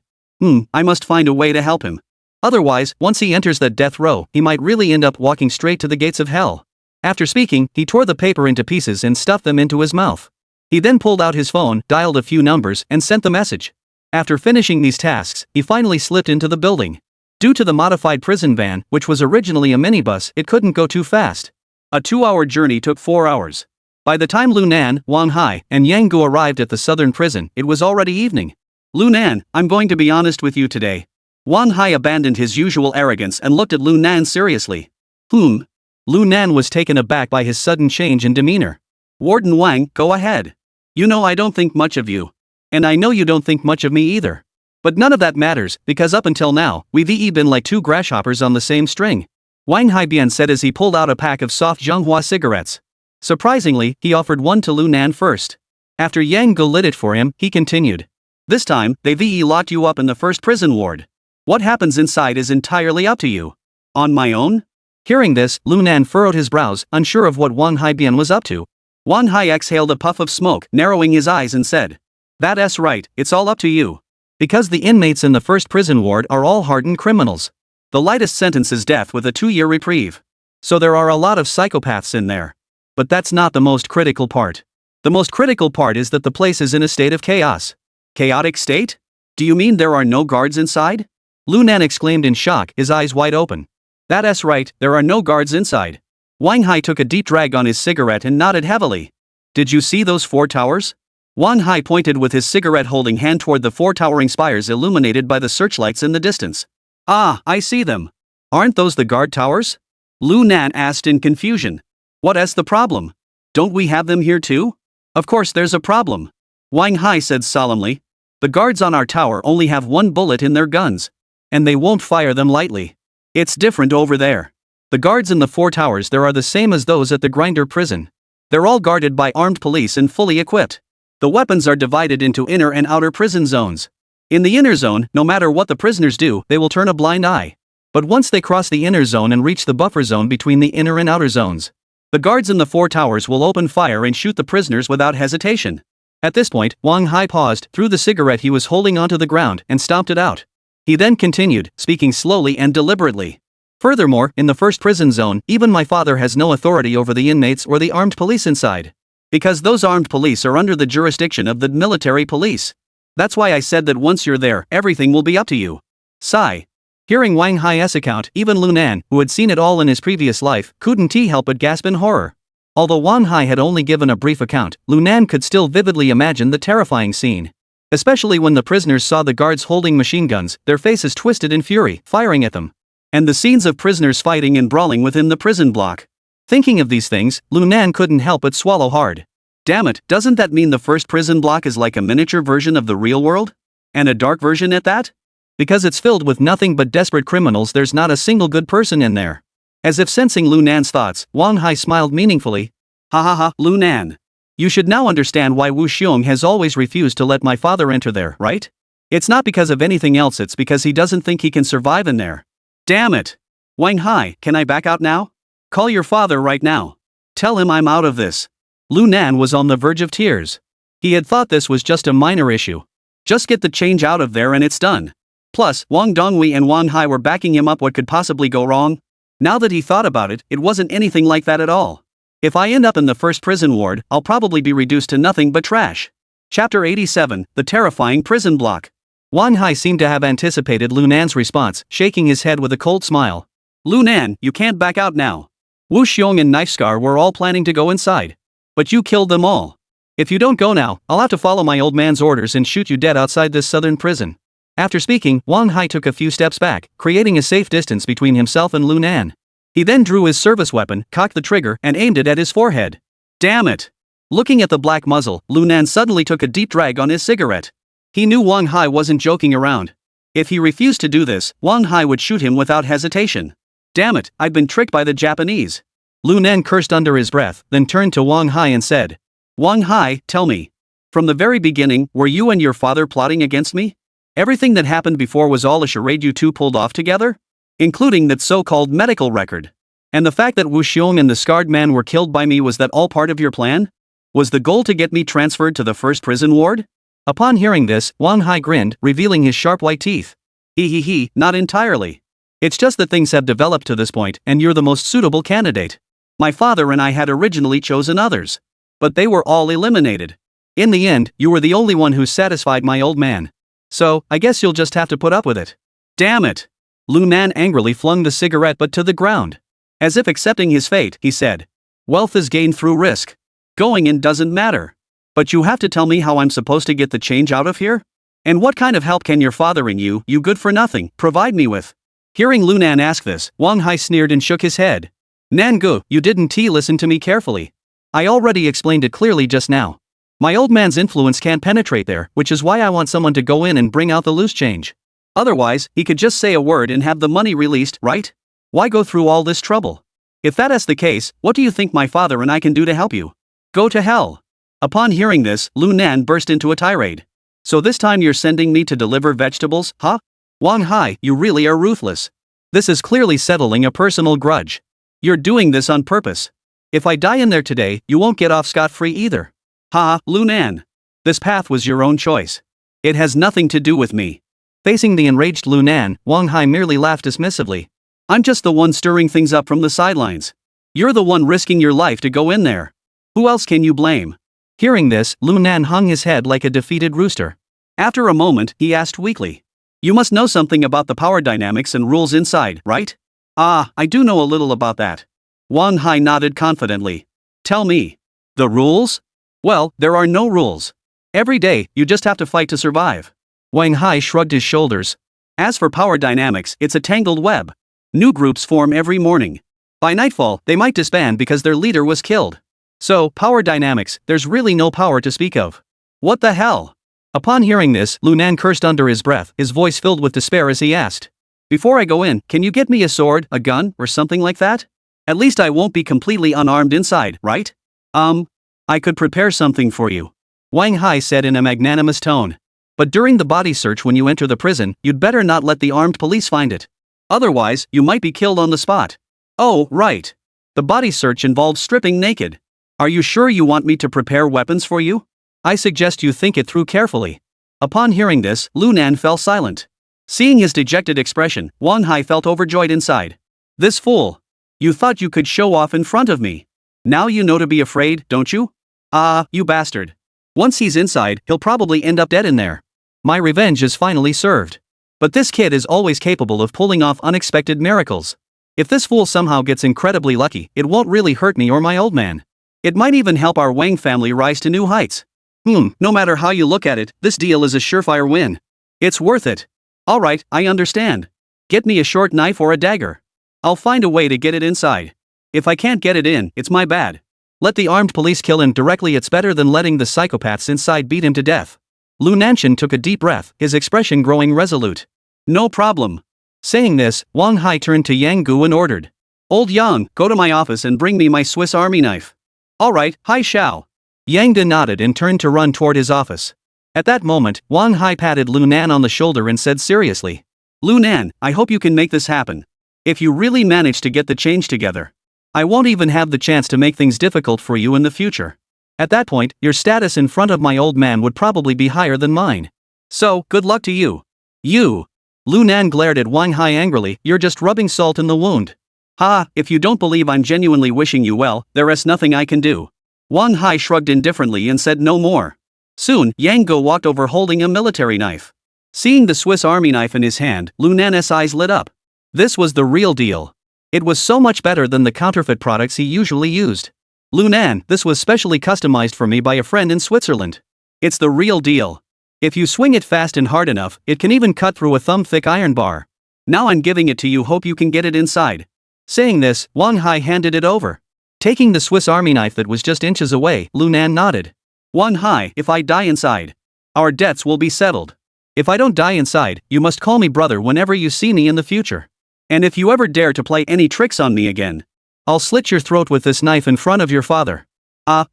I must find a way to help him. Otherwise, once he enters that death row, he might really end up walking straight to the gates of hell. After speaking, he tore the paper into pieces and stuffed them into his mouth. He then pulled out his phone, dialed a few numbers, and sent the message. After finishing these tasks, he finally slipped into the building. Due to the modified prison van, which was originally a minibus, it couldn't go too fast. A 2-hour journey took 4 hours. By the time Lunan, Wang Hai, and Yang Gu arrived at the southern prison, it was already evening. Lunan, I'm going to be honest with you today. Wang Hai abandoned his usual arrogance and looked at Lunan seriously. Lunan was taken aback by his sudden change in demeanor. Warden Wang, go ahead. You know I don't think much of you. And I know you don't think much of me either. But none of that matters, because up until now, we've been like two grasshoppers on the same string. Wang Haibian said as he pulled out a pack of soft Zhonghua cigarettes. Surprisingly, he offered one to Lunan first. After Yang Gu lit it for him, he continued. This time, they've locked you up in the first prison ward. What happens inside is entirely up to you. On my own? Hearing this, Lunan furrowed his brows, unsure of what Wang Haibian was up to. Wang Hai exhaled a puff of smoke, narrowing his eyes and said. That's right, it's all up to you. Because the inmates in the first prison ward are all hardened criminals. The lightest sentence is death with a 2-year reprieve. So there are a lot of psychopaths in there. But that's not the most critical part. The most critical part is that the place is in a state of chaos. Chaotic state? Do you mean there are no guards inside? Lunan exclaimed in shock, his eyes wide open. That's right, there are no guards inside. Wang Hai took a deep drag on his cigarette and nodded heavily. Did you see those 4 towers? Wang Hai pointed with his cigarette-holding hand toward the 4 towering spires illuminated by the searchlights in the distance. Ah, I see them. Aren't those the guard towers? Lunan asked in confusion. What's the problem? Don't we have them here too? Of course there's a problem. Wang Hai said solemnly. The guards on our tower only have 1 bullet in their guns. And they won't fire them lightly. It's different over there. The guards in the 4 towers there are the same as those at the Grinder prison. They're all guarded by armed police and fully equipped. The weapons are divided into inner and outer prison zones. In the inner zone, no matter what the prisoners do, they will turn a blind eye. But once they cross the inner zone and reach the buffer zone between the inner and outer zones, the guards in the 4 towers will open fire and shoot the prisoners without hesitation. At this point, Wang Hai paused, threw the cigarette he was holding onto the ground, and stomped it out. He then continued, speaking slowly and deliberately. Furthermore, in the first prison zone, even my father has no authority over the inmates or the armed police inside. Because those armed police are under the jurisdiction of the military police. That's why I said that once you're there, everything will be up to you. Sigh. Hearing Wang Hai's account, even Lunan, who had seen it all in his previous life, couldn't help but gasp in horror. Although Wang Hai had only given a brief account, Lunan could still vividly imagine the terrifying scene. Especially when the prisoners saw the guards holding machine guns, their faces twisted in fury, firing at them. And the scenes of prisoners fighting and brawling within the prison block. Thinking of these things, Lunan couldn't help but swallow hard. Damn it, doesn't that mean the first prison block is like a miniature version of the real world? And a dark version at that? Because it's filled with nothing but desperate criminals, there's not a single good person in there. As if sensing Lunan's thoughts, Wang Hai smiled meaningfully. Ha ha ha, Lunan. You should now understand why Wu Xiong has always refused to let my father enter there, right? It's not because of anything else, it's because he doesn't think he can survive in there. Damn it. Wang Hai, can I back out now? Call your father right now. Tell him I'm out of this. Lunan was on the verge of tears. He had thought this was just a minor issue. Just get the change out of there and it's done. Plus, Wang Dongwei and Wang Hai were backing him up. What could possibly go wrong? Now that he thought about it, it wasn't anything like that at all. If I end up in the first prison ward, I'll probably be reduced to nothing but trash. Chapter 87, The Terrifying Prison Block. Wang Hai seemed to have anticipated Lunan's response, shaking his head with a cold smile. Lunan, you can't back out now. Wu Xiong and Knife Scar were all planning to go inside. But you killed them all. If you don't go now, I'll have to follow my old man's orders and shoot you dead outside this southern prison. After speaking, Wang Hai took a few steps back, creating a safe distance between himself and Lunan. He then drew his service weapon, cocked the trigger, and aimed it at his forehead. Damn it! Looking at the black muzzle, Lunan suddenly took a deep drag on his cigarette. He knew Wang Hai wasn't joking around. If he refused to do this, Wang Hai would shoot him without hesitation. Damn it, I've been tricked by the Japanese. Lunan cursed under his breath, then turned to Wang Hai and said, Wang Hai, tell me. From the very beginning, were you and your father plotting against me? Everything that happened before was all a charade you two pulled off together? Including that so-called medical record. And the fact that Wu Xiong and the scarred man were killed by me, was that all part of your plan? Was the goal to get me transferred to the first prison ward? Upon hearing this, Wang Hai grinned, revealing his sharp white teeth. He, not entirely. It's just that things have developed to this point, and you're the most suitable candidate. My father and I had originally chosen others. But they were all eliminated. In the end, you were the only one who satisfied my old man. So, I guess you'll just have to put up with it. Damn it! Lu Nan angrily flung the cigarette butt to the ground. As if accepting his fate, he said. Wealth is gained through risk. Going in doesn't matter. But you have to tell me how I'm supposed to get the change out of here? And what kind of help can your father and you good for nothing, provide me with? Hearing Lu Nan ask this, Wang Hai sneered and shook his head. Nangu, you didn't listen to me carefully. I already explained it clearly just now. My old man's influence can't penetrate there, which is why I want someone to go in and bring out the loose change. Otherwise, he could just say a word and have the money released, right? Why go through all this trouble? If that is the case, what do you think my father and I can do to help you? Go to hell. Upon hearing this, Lu Nan burst into a tirade. So this time you're sending me to deliver vegetables, huh? Wang Hai, you really are ruthless. This is clearly settling a personal grudge. You're doing this on purpose. If I die in there today, you won't get off scot-free either. Ha, Lu Nan. This path was your own choice. It has nothing to do with me. Facing the enraged Lu Nan, Wang Hai merely laughed dismissively. I'm just the one stirring things up from the sidelines. You're the one risking your life to go in there. Who else can you blame? Hearing this, Lu Nan hung his head like a defeated rooster. After a moment, he asked weakly. You must know something about the power dynamics and rules inside, right? Ah, I do know a little about that. Wang Hai nodded confidently. Tell me. The rules? Well, there are no rules. Every day, you just have to fight to survive. Wang Hai shrugged his shoulders. As for power dynamics, it's a tangled web. New groups form every morning. By nightfall, they might disband because their leader was killed. So, power dynamics, there's really no power to speak of. What the hell? Upon hearing this, Lu Nan cursed under his breath, his voice filled with despair as he asked. Before I go in, can you get me a sword, a gun, or something like that? At least I won't be completely unarmed inside, right? I could prepare something for you. Wang Hai said in a magnanimous tone. But during the body search when you enter the prison, you'd better not let the armed police find it. Otherwise, you might be killed on the spot. Oh, right. The body search involves stripping naked. Are you sure you want me to prepare weapons for you? I suggest you think it through carefully. Upon hearing this, Lu Nan fell silent. Seeing his dejected expression, Wang Hai felt overjoyed inside. This fool. You thought you could show off in front of me. Now you know to be afraid, don't you? Ah, you bastard. Once he's inside, he'll probably end up dead in there. My revenge is finally served. But this kid is always capable of pulling off unexpected miracles. If this fool somehow gets incredibly lucky, it won't really hurt me or my old man. It might even help our Wang family rise to new heights. No matter how you look at it, this deal is a surefire win. It's worth it. Alright, I understand. Get me a short knife or a dagger. I'll find a way to get it inside. If I can't get it in, it's my bad. Let the armed police kill him directly, it's better than letting the psychopaths inside beat him to death. Lu Nanshan took a deep breath, his expression growing resolute. No problem. Saying this, Wang Hai turned to Yang Gu and ordered. Old Yang, go to my office and bring me my Swiss Army knife. Alright, Hai Xiao. Yang Gu nodded and turned to run toward his office. At that moment, Wang Hai patted Lu Nan on the shoulder and said seriously. Lu Nan, I hope you can make this happen. If you really manage to get the change together, I won't even have the chance to make things difficult for you in the future. At that point, your status in front of my old man would probably be higher than mine. So, good luck to you. You. Lu Nan glared at Wang Hai angrily, you're just rubbing salt in the wound. Ha, if you don't believe I'm genuinely wishing you well, there is nothing I can do. Wang Hai shrugged indifferently and said no more. Soon, Yang Go walked over holding a military knife. Seeing the Swiss Army knife in his hand, Lu Nan's eyes lit up. This was the real deal. It was so much better than the counterfeit products he usually used. Lu Nan, this was specially customized for me by a friend in Switzerland. It's the real deal. If you swing it fast and hard enough, it can even cut through a thumb-thick iron bar. Now I'm giving it to you, hope you can get it inside. Saying this, Wang Hai handed it over. Taking the Swiss Army knife that was just inches away, Lu Nan nodded. Wang Hai, if I die inside, our debts will be settled. If I don't die inside, you must call me brother whenever you see me in the future. And if you ever dare to play any tricks on me again, I'll slit your throat with this knife in front of your father.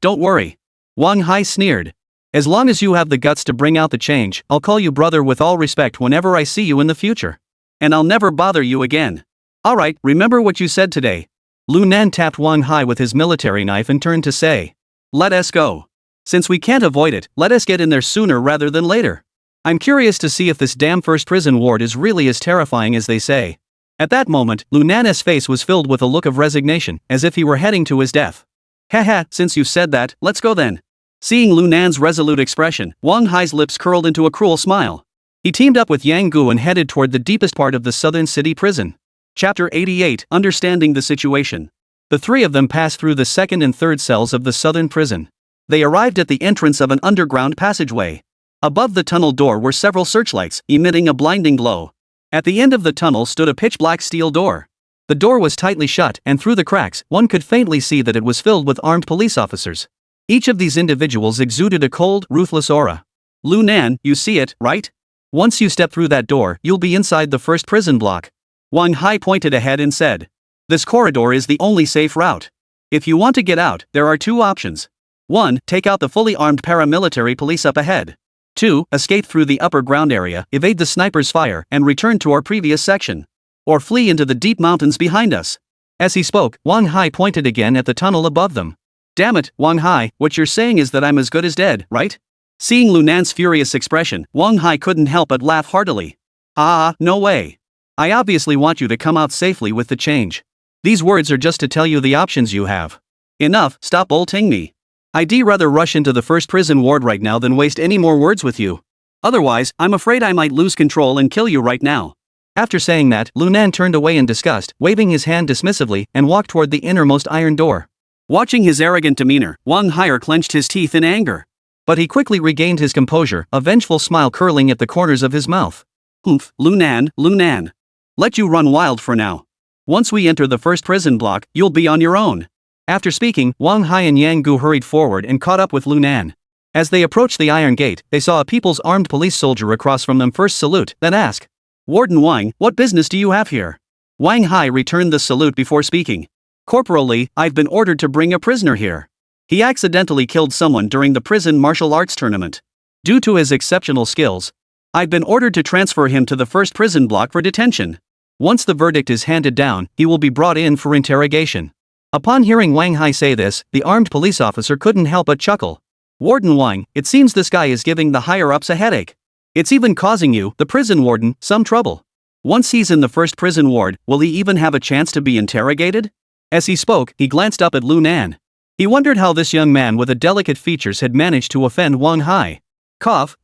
Don't worry. Wang Hai sneered. As long as you have the guts to bring out the change, I'll call you brother with all respect whenever I see you in the future. And I'll never bother you again. Alright, remember what you said today. Lu Nan tapped Wang Hai with his military knife and turned to say, let us go. Since we can't avoid it, let us get in there sooner rather than later. I'm curious to see if this damn first prison ward is really as terrifying as they say. At that moment, Lu Nan's face was filled with a look of resignation, as if he were heading to his death. Haha, since you said that, let's go then. Seeing Lu Nan's resolute expression, Wang Hai's lips curled into a cruel smile. He teamed up with Yang Gu and headed toward the deepest part of the southern city prison. Chapter 88, Understanding the Situation. The three of them passed through the second and third cells of the southern prison. They arrived at the entrance of an underground passageway. Above the tunnel door were several searchlights, emitting a blinding glow. At the end of the tunnel stood a pitch-black steel door. The door was tightly shut, and through the cracks, one could faintly see that it was filled with armed police officers. Each of these individuals exuded a cold, ruthless aura. Lu Nan, you see it, right? Once you step through that door, you'll be inside the first prison block. Wang Hai pointed ahead and said, this corridor is the only safe route. If you want to get out, there are two options. 1. Take out the fully armed paramilitary police up ahead. 2. Escape through the upper ground area, evade the sniper's fire, and return to our previous section. Or flee into the deep mountains behind us. As he spoke, Wang Hai pointed again at the tunnel above them. Damn it, Wang Hai, what you're saying is that I'm as good as dead, right? Seeing Lu Nan's furious expression, Wang Hai couldn't help but laugh heartily. No way. I obviously want you to come out safely with the change. These words are just to tell you the options you have. Enough, stop bolting me. I'd rather rush into the first prison ward right now than waste any more words with you. Otherwise, I'm afraid I might lose control and kill you right now. After saying that, Lu Nan turned away in disgust, waving his hand dismissively, and walked toward the innermost iron door. Watching his arrogant demeanor, Wang Hai clenched his teeth in anger. But he quickly regained his composure, a vengeful smile curling at the corners of his mouth. Humph, Lu Nan. Let you run wild for now. Once we enter the first prison block, you'll be on your own. After speaking, Wang Hai and Yang Gu hurried forward and caught up with Lu Nan. As they approached the iron gate, they saw a people's armed police soldier across from them first salute, then ask, Warden Wang, what business do you have here? Wang Hai returned the salute before speaking. Corporal Li, I've been ordered to bring a prisoner here. He accidentally killed someone during the prison martial arts tournament. Due to his exceptional skills, I've been ordered to transfer him to the first prison block for detention. Once the verdict is handed down, he will be brought in for interrogation. Upon hearing Wang Hai say this, the armed police officer couldn't help but chuckle. Warden Wang, it seems this guy is giving the higher-ups a headache. It's even causing you, the prison warden, some trouble. Once he's in the first prison ward, will he even have a chance to be interrogated? As he spoke, he glanced up at Lu Nan. He wondered how this young man with the delicate features had managed to offend Wang Hai. Cough,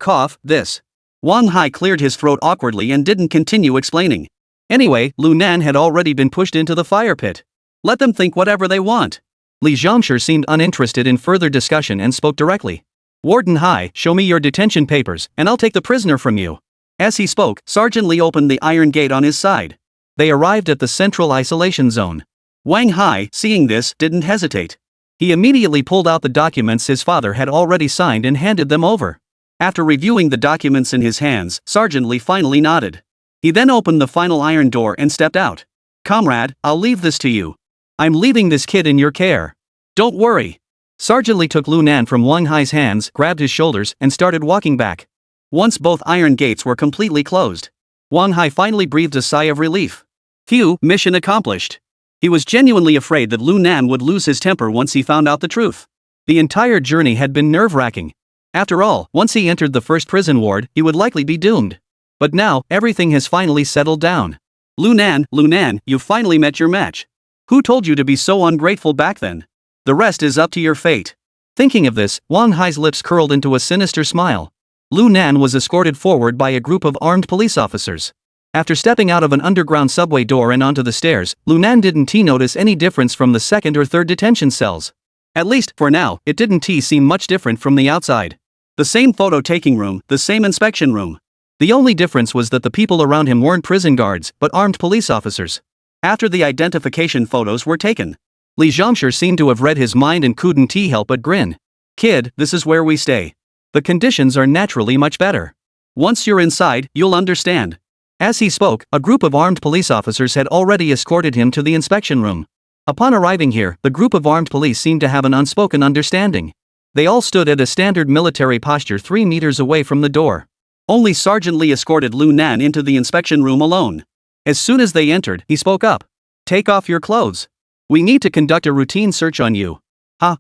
this. Wang Hai cleared his throat awkwardly and didn't continue explaining. Anyway, Lu Nan had already been pushed into the fire pit. Let them think whatever they want. Li Zhongshi seemed uninterested in further discussion and spoke directly. Warden Hai, show me your detention papers, and I'll take the prisoner from you. As he spoke, Sergeant Li opened the iron gate on his side. They arrived at the central isolation zone. Wang Hai, seeing this, didn't hesitate. He immediately pulled out the documents his father had already signed and handed them over. After reviewing the documents in his hands, Sergeant Li finally nodded. He then opened the final iron door and stepped out. Comrade, I'll leave this to you. I'm leaving this kid in your care. Don't worry. Sergeant Li took Lu Nan from Wang Hai's hands, grabbed his shoulders, and started walking back. Once both iron gates were completely closed, Wang Hai finally breathed a sigh of relief. Phew, mission accomplished. He was genuinely afraid that Lu Nan would lose his temper once he found out the truth. The entire journey had been nerve-wracking. After all, once he entered the first prison ward, he would likely be doomed. But now, everything has finally settled down. Lu Nan, you finally met your match. Who told you to be so ungrateful back then? The rest is up to your fate. Thinking of this, Wang Hai's lips curled into a sinister smile. Lu Nan was escorted forward by a group of armed police officers. After stepping out of an underground subway door and onto the stairs, Lu Nan didn't notice any difference from the second or third detention cells. At least, for now, it didn't seem much different from the outside. The same photo-taking room, the same inspection room. The only difference was that the people around him weren't prison guards, but armed police officers. After the identification photos were taken, Li Zhongshi seemed to have read his mind and couldn't help but grin. Kid, this is where we stay. The conditions are naturally much better. Once you're inside, you'll understand. As he spoke, a group of armed police officers had already escorted him to the inspection room. Upon arriving here, the group of armed police seemed to have an unspoken understanding. They all stood at a standard military posture 3 meters away from the door. Only Sergeant Lee escorted Lu Nan into the inspection room alone. As soon as they entered, he spoke up. "Take off your clothes. We need to conduct a routine search on you."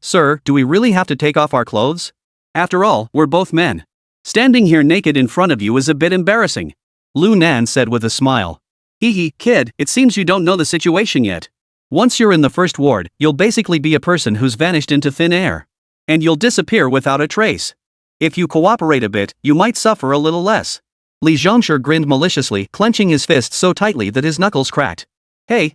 Sir, do we really have to take off our clothes? After all, we're both men. Standing here naked in front of you is a bit embarrassing. Lu Nan said with a smile. Hee kid, it seems you don't know the situation yet. Once you're in the first ward, you'll basically be a person who's vanished into thin air. And you'll disappear without a trace. If you cooperate a bit, you might suffer a little less. Li Zhongshu grinned maliciously, clenching his fists so tightly that his knuckles cracked. Hey,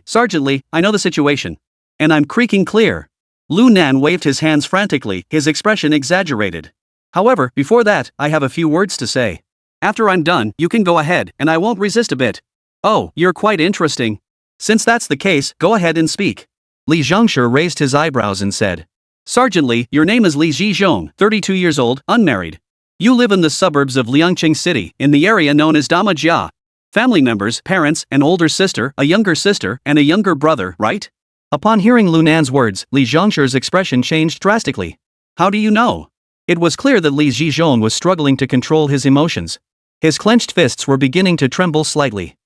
Sergeant Lee, I know the situation. And I'm creaking clear. Lu Nan waved his hands frantically, his expression exaggerated. However, before that, I have a few words to say. After I'm done, you can go ahead, and I won't resist a bit. Oh, you're quite interesting. Since that's the case, go ahead and speak. Li Zhongshu raised his eyebrows and said. Sergeant Lee, your name is Li Zhizhong, 32 years old, unmarried. You live in the suburbs of Liangqing City, in the area known as Damajia. Family members, parents, an older sister, a younger sister, and a younger brother, right? Upon hearing Lu Nan's words, Li Zhongshu's expression changed drastically. How do you know? It was clear that Li Zhizhong was struggling to control his emotions. His clenched fists were beginning to tremble slightly.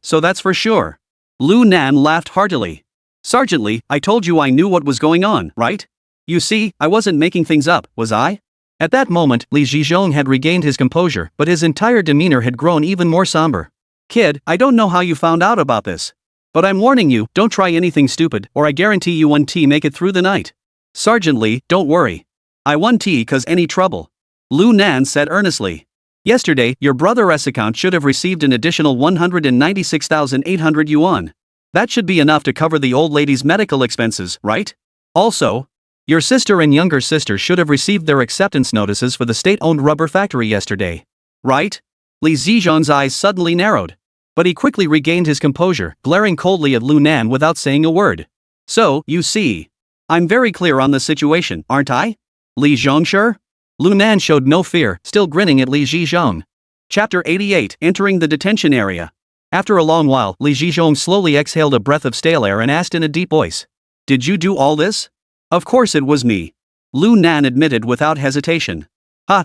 So that's for sure. Lu Nan laughed heartily. Sergeant Lee, I told you I knew what was going on, right? You see, I wasn't making things up, was I? At that moment, Li Zhizhong had regained his composure, but his entire demeanor had grown even more somber. Kid, I don't know how you found out about this. But I'm warning you, don't try anything stupid, or I guarantee you won't make it through the night. Sergeant Lee, don't worry. I won't cause any trouble. Lu Nan said earnestly. Yesterday, your brother's account should have received an additional 196,800 yuan. That should be enough to cover the old lady's medical expenses, right? Also, your sister and younger sister should have received their acceptance notices for the state-owned rubber factory yesterday. Right? Li Zhizhong's eyes suddenly narrowed. But he quickly regained his composure, glaring coldly at Lu Nan without saying a word. So, you see. I'm very clear on the situation, aren't I? Li Zhongshu? Lu Nan showed no fear, still grinning at Li Zhizhong. Chapter 88, Entering the Detention Area. After a long while, Li Zhizhong slowly exhaled a breath of stale air and asked in a deep voice. Did you do all this? Of course it was me. Lu Nan admitted without hesitation.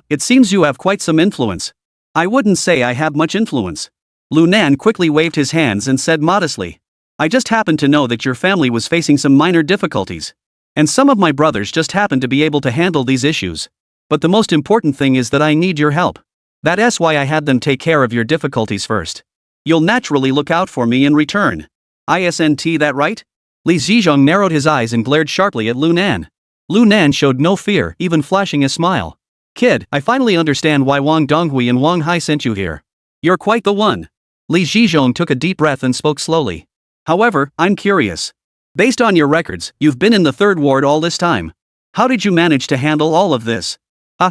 It seems you have quite some influence. I wouldn't say I have much influence. Lu Nan quickly waved his hands and said modestly. I just happened to know that your family was facing some minor difficulties. And some of my brothers just happened to be able to handle these issues. But the most important thing is that I need your help. That's why I had them take care of your difficulties first. You'll naturally look out for me in return. Isn't that right? Li Zhizhong narrowed his eyes and glared sharply at Lu Nan. Lu Nan showed no fear, even flashing a smile. Kid, I finally understand why Wang Donghui and Wang Hai sent you here. You're quite the one. Li Zhizhong took a deep breath and spoke slowly. However, I'm curious. Based on your records, you've been in the third ward all this time. How did you manage to handle all of this?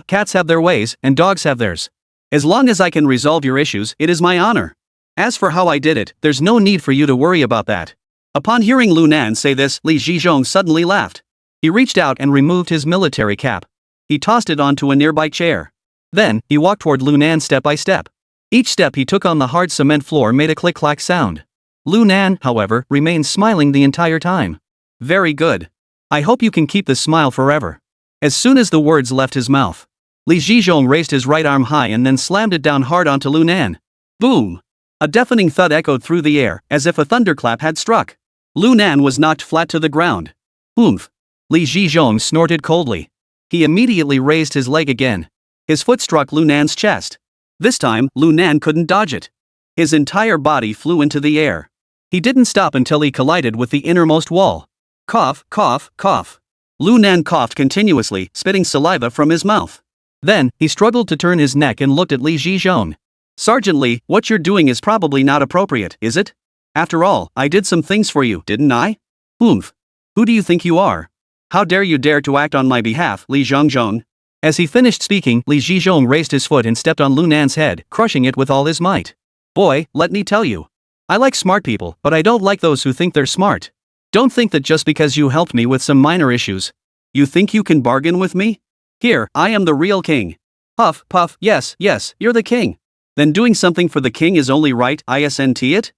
Cats have their ways, and dogs have theirs. As long as I can resolve your issues, it is my honor. As for how I did it, there's no need for you to worry about that. Upon hearing Lu Nan say this, Li Zhizhong suddenly laughed. He reached out and removed his military cap. He tossed it onto a nearby chair. Then, he walked toward Lu Nan step by step. Each step he took on the hard cement floor made a click-clack sound. Lu Nan, however, remained smiling the entire time. Very good. I hope you can keep this smile forever. As soon as the words left his mouth, Li Zhizhong raised his right arm high and then slammed it down hard onto Lu Nan. Boom! A deafening thud echoed through the air, as if a thunderclap had struck. Lu Nan was knocked flat to the ground. Oomph! Li Zhizhong snorted coldly. He immediately raised his leg again. His foot struck Lu Nan's chest. This time, Lu Nan couldn't dodge it. His entire body flew into the air. He didn't stop until he collided with the innermost wall. Cough, cough, cough. Lu Nan coughed continuously, spitting saliva from his mouth. Then, he struggled to turn his neck and looked at Li Zhizhong. Sergeant Lee, what you're doing is probably not appropriate, is it? After all, I did some things for you, didn't I? Oomph. Who do you think you are? How dare you dare to act on my behalf, Li Zhongzhong? As he finished speaking, Li Zhizhong raised his foot and stepped on Lu Nan's head, crushing it with all his might. Boy, let me tell you. I like smart people, but I don't like those who think they're smart. Don't think that just because you helped me with some minor issues, you think you can bargain with me? Here, I am the real king. Puff, puff, yes, you're the king. Then doing something for the king is only right, isn't it?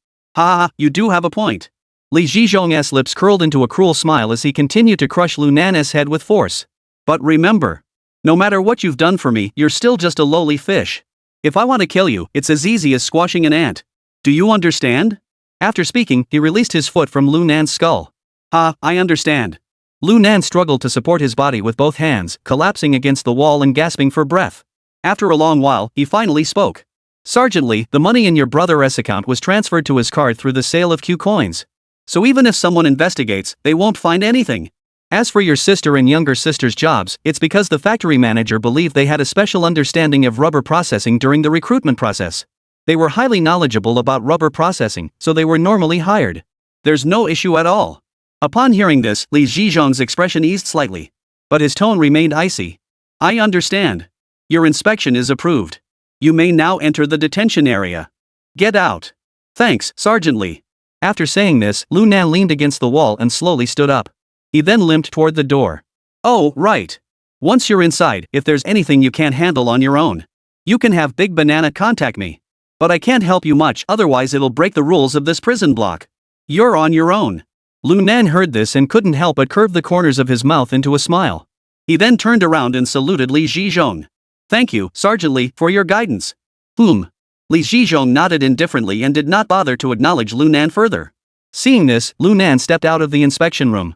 You do have a point. Li Zhizhong's lips curled into a cruel smile as he continued to crush Lu Nan's head with force. But remember, no matter what you've done for me, you're still just a lowly fish. If I want to kill you, it's as easy as squashing an ant. Do you understand? After speaking, he released his foot from Lu Nan's skull. Ha, I understand. Lu Nan struggled to support his body with both hands, collapsing against the wall and gasping for breath. After a long while, he finally spoke. Sergeant Lee, the money in your brother's account was transferred to his card through the sale of Q coins. So even if someone investigates, they won't find anything. As for your sister and younger sister's jobs, it's because the factory manager believed they had a special understanding of rubber processing during the recruitment process. They were highly knowledgeable about rubber processing, so they were normally hired. There's no issue at all. Upon hearing this, Li Zhizhong's expression eased slightly. But his tone remained icy. I understand. Your inspection is approved. You may now enter the detention area. Get out. Thanks, Sergeant Lee. After saying this, Lu Nan leaned against the wall and slowly stood up. He then limped toward the door. Oh, right. Once you're inside, if there's anything you can't handle on your own, you can have Big Banana contact me. But I can't help you much, otherwise it'll break the rules of this prison block. You're on your own. Lu Nan heard this and couldn't help but curve the corners of his mouth into a smile. He then turned around and saluted Li Zhizhong. Thank you, Sergeant Li, for your guidance. Li Zhizhong nodded indifferently and did not bother to acknowledge Lu Nan further. Seeing this, Lu Nan stepped out of the inspection room.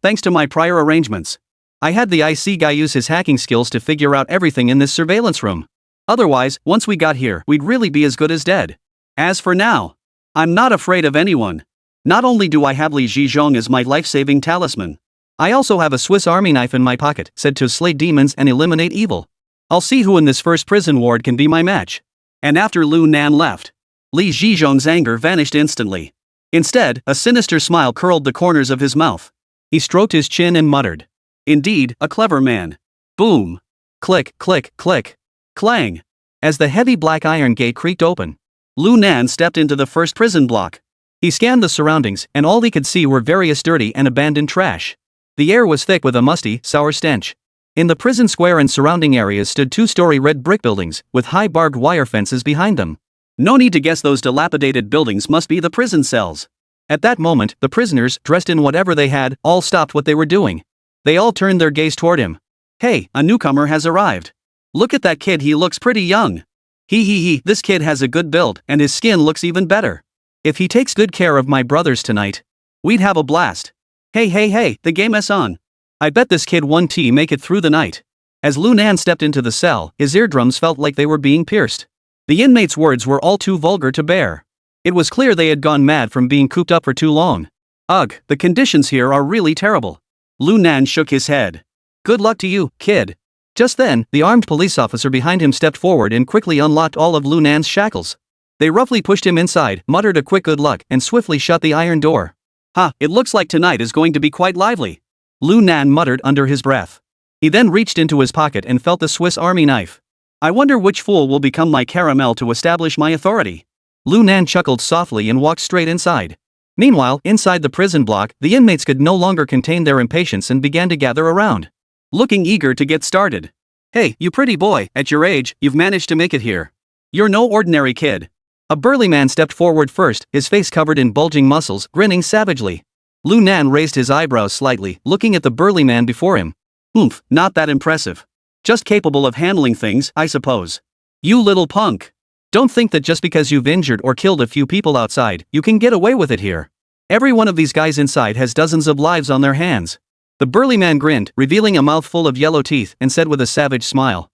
Thanks to my prior arrangements. I had the IC guy use his hacking skills to figure out everything in this surveillance room. Otherwise, once we got here, we'd really be as good as dead. As for now, I'm not afraid of anyone. Not only do I have Li Zhizhong as my life-saving talisman, I also have a Swiss Army knife in my pocket, said to slay demons and eliminate evil. I'll see who in this first prison ward can be my match. And after Lu Nan left, Li Zhizhong's anger vanished instantly. Instead, a sinister smile curled the corners of his mouth. He stroked his chin and muttered. Indeed, a clever man. Boom. Click, click, click. Clang. As the heavy black iron gate creaked open, Lu Nan stepped into the first prison block. He scanned the surroundings, and all he could see were various dirty and abandoned trash. The air was thick with a musty, sour stench. In the prison square and surrounding areas stood two-story red brick buildings, with high barbed wire fences behind them. No need to guess, those dilapidated buildings must be the prison cells. At that moment, the prisoners, dressed in whatever they had, all stopped what they were doing. They all turned their gaze toward him. Hey, a newcomer has arrived. Look at that kid, he looks pretty young. This kid has a good build, and his skin looks even better. If he takes good care of my brothers tonight, we'd have a blast. Hey, the game is on. I bet this kid won't make it through the night. As Lu Nan stepped into the cell, his eardrums felt like they were being pierced. The inmates' words were all too vulgar to bear. It was clear they had gone mad from being cooped up for too long. Ugh, the conditions here are really terrible. Lu Nan shook his head. Good luck to you, kid. Just then, the armed police officer behind him stepped forward and quickly unlocked all of Lu Nan's shackles. They roughly pushed him inside, muttered a quick good luck, and swiftly shut the iron door. It looks like tonight is going to be quite lively, Lu Nan muttered under his breath. He then reached into his pocket and felt the Swiss Army knife. I wonder which fool will become my caramel to establish my authority. Lu Nan chuckled softly and walked straight inside. Meanwhile, inside the prison block, the inmates could no longer contain their impatience and began to gather around, looking eager to get started. Hey, you pretty boy, at your age, you've managed to make it here. You're no ordinary kid. A burly man stepped forward first, his face covered in bulging muscles, grinning savagely. Lu Nan raised his eyebrows slightly, looking at the burly man before him. Not that impressive. Just capable of handling things, I suppose. You little punk. Don't think that just because you've injured or killed a few people outside, you can get away with it here. Every one of these guys inside has dozens of lives on their hands. The burly man grinned, revealing a mouthful of yellow teeth, and said with a savage smile.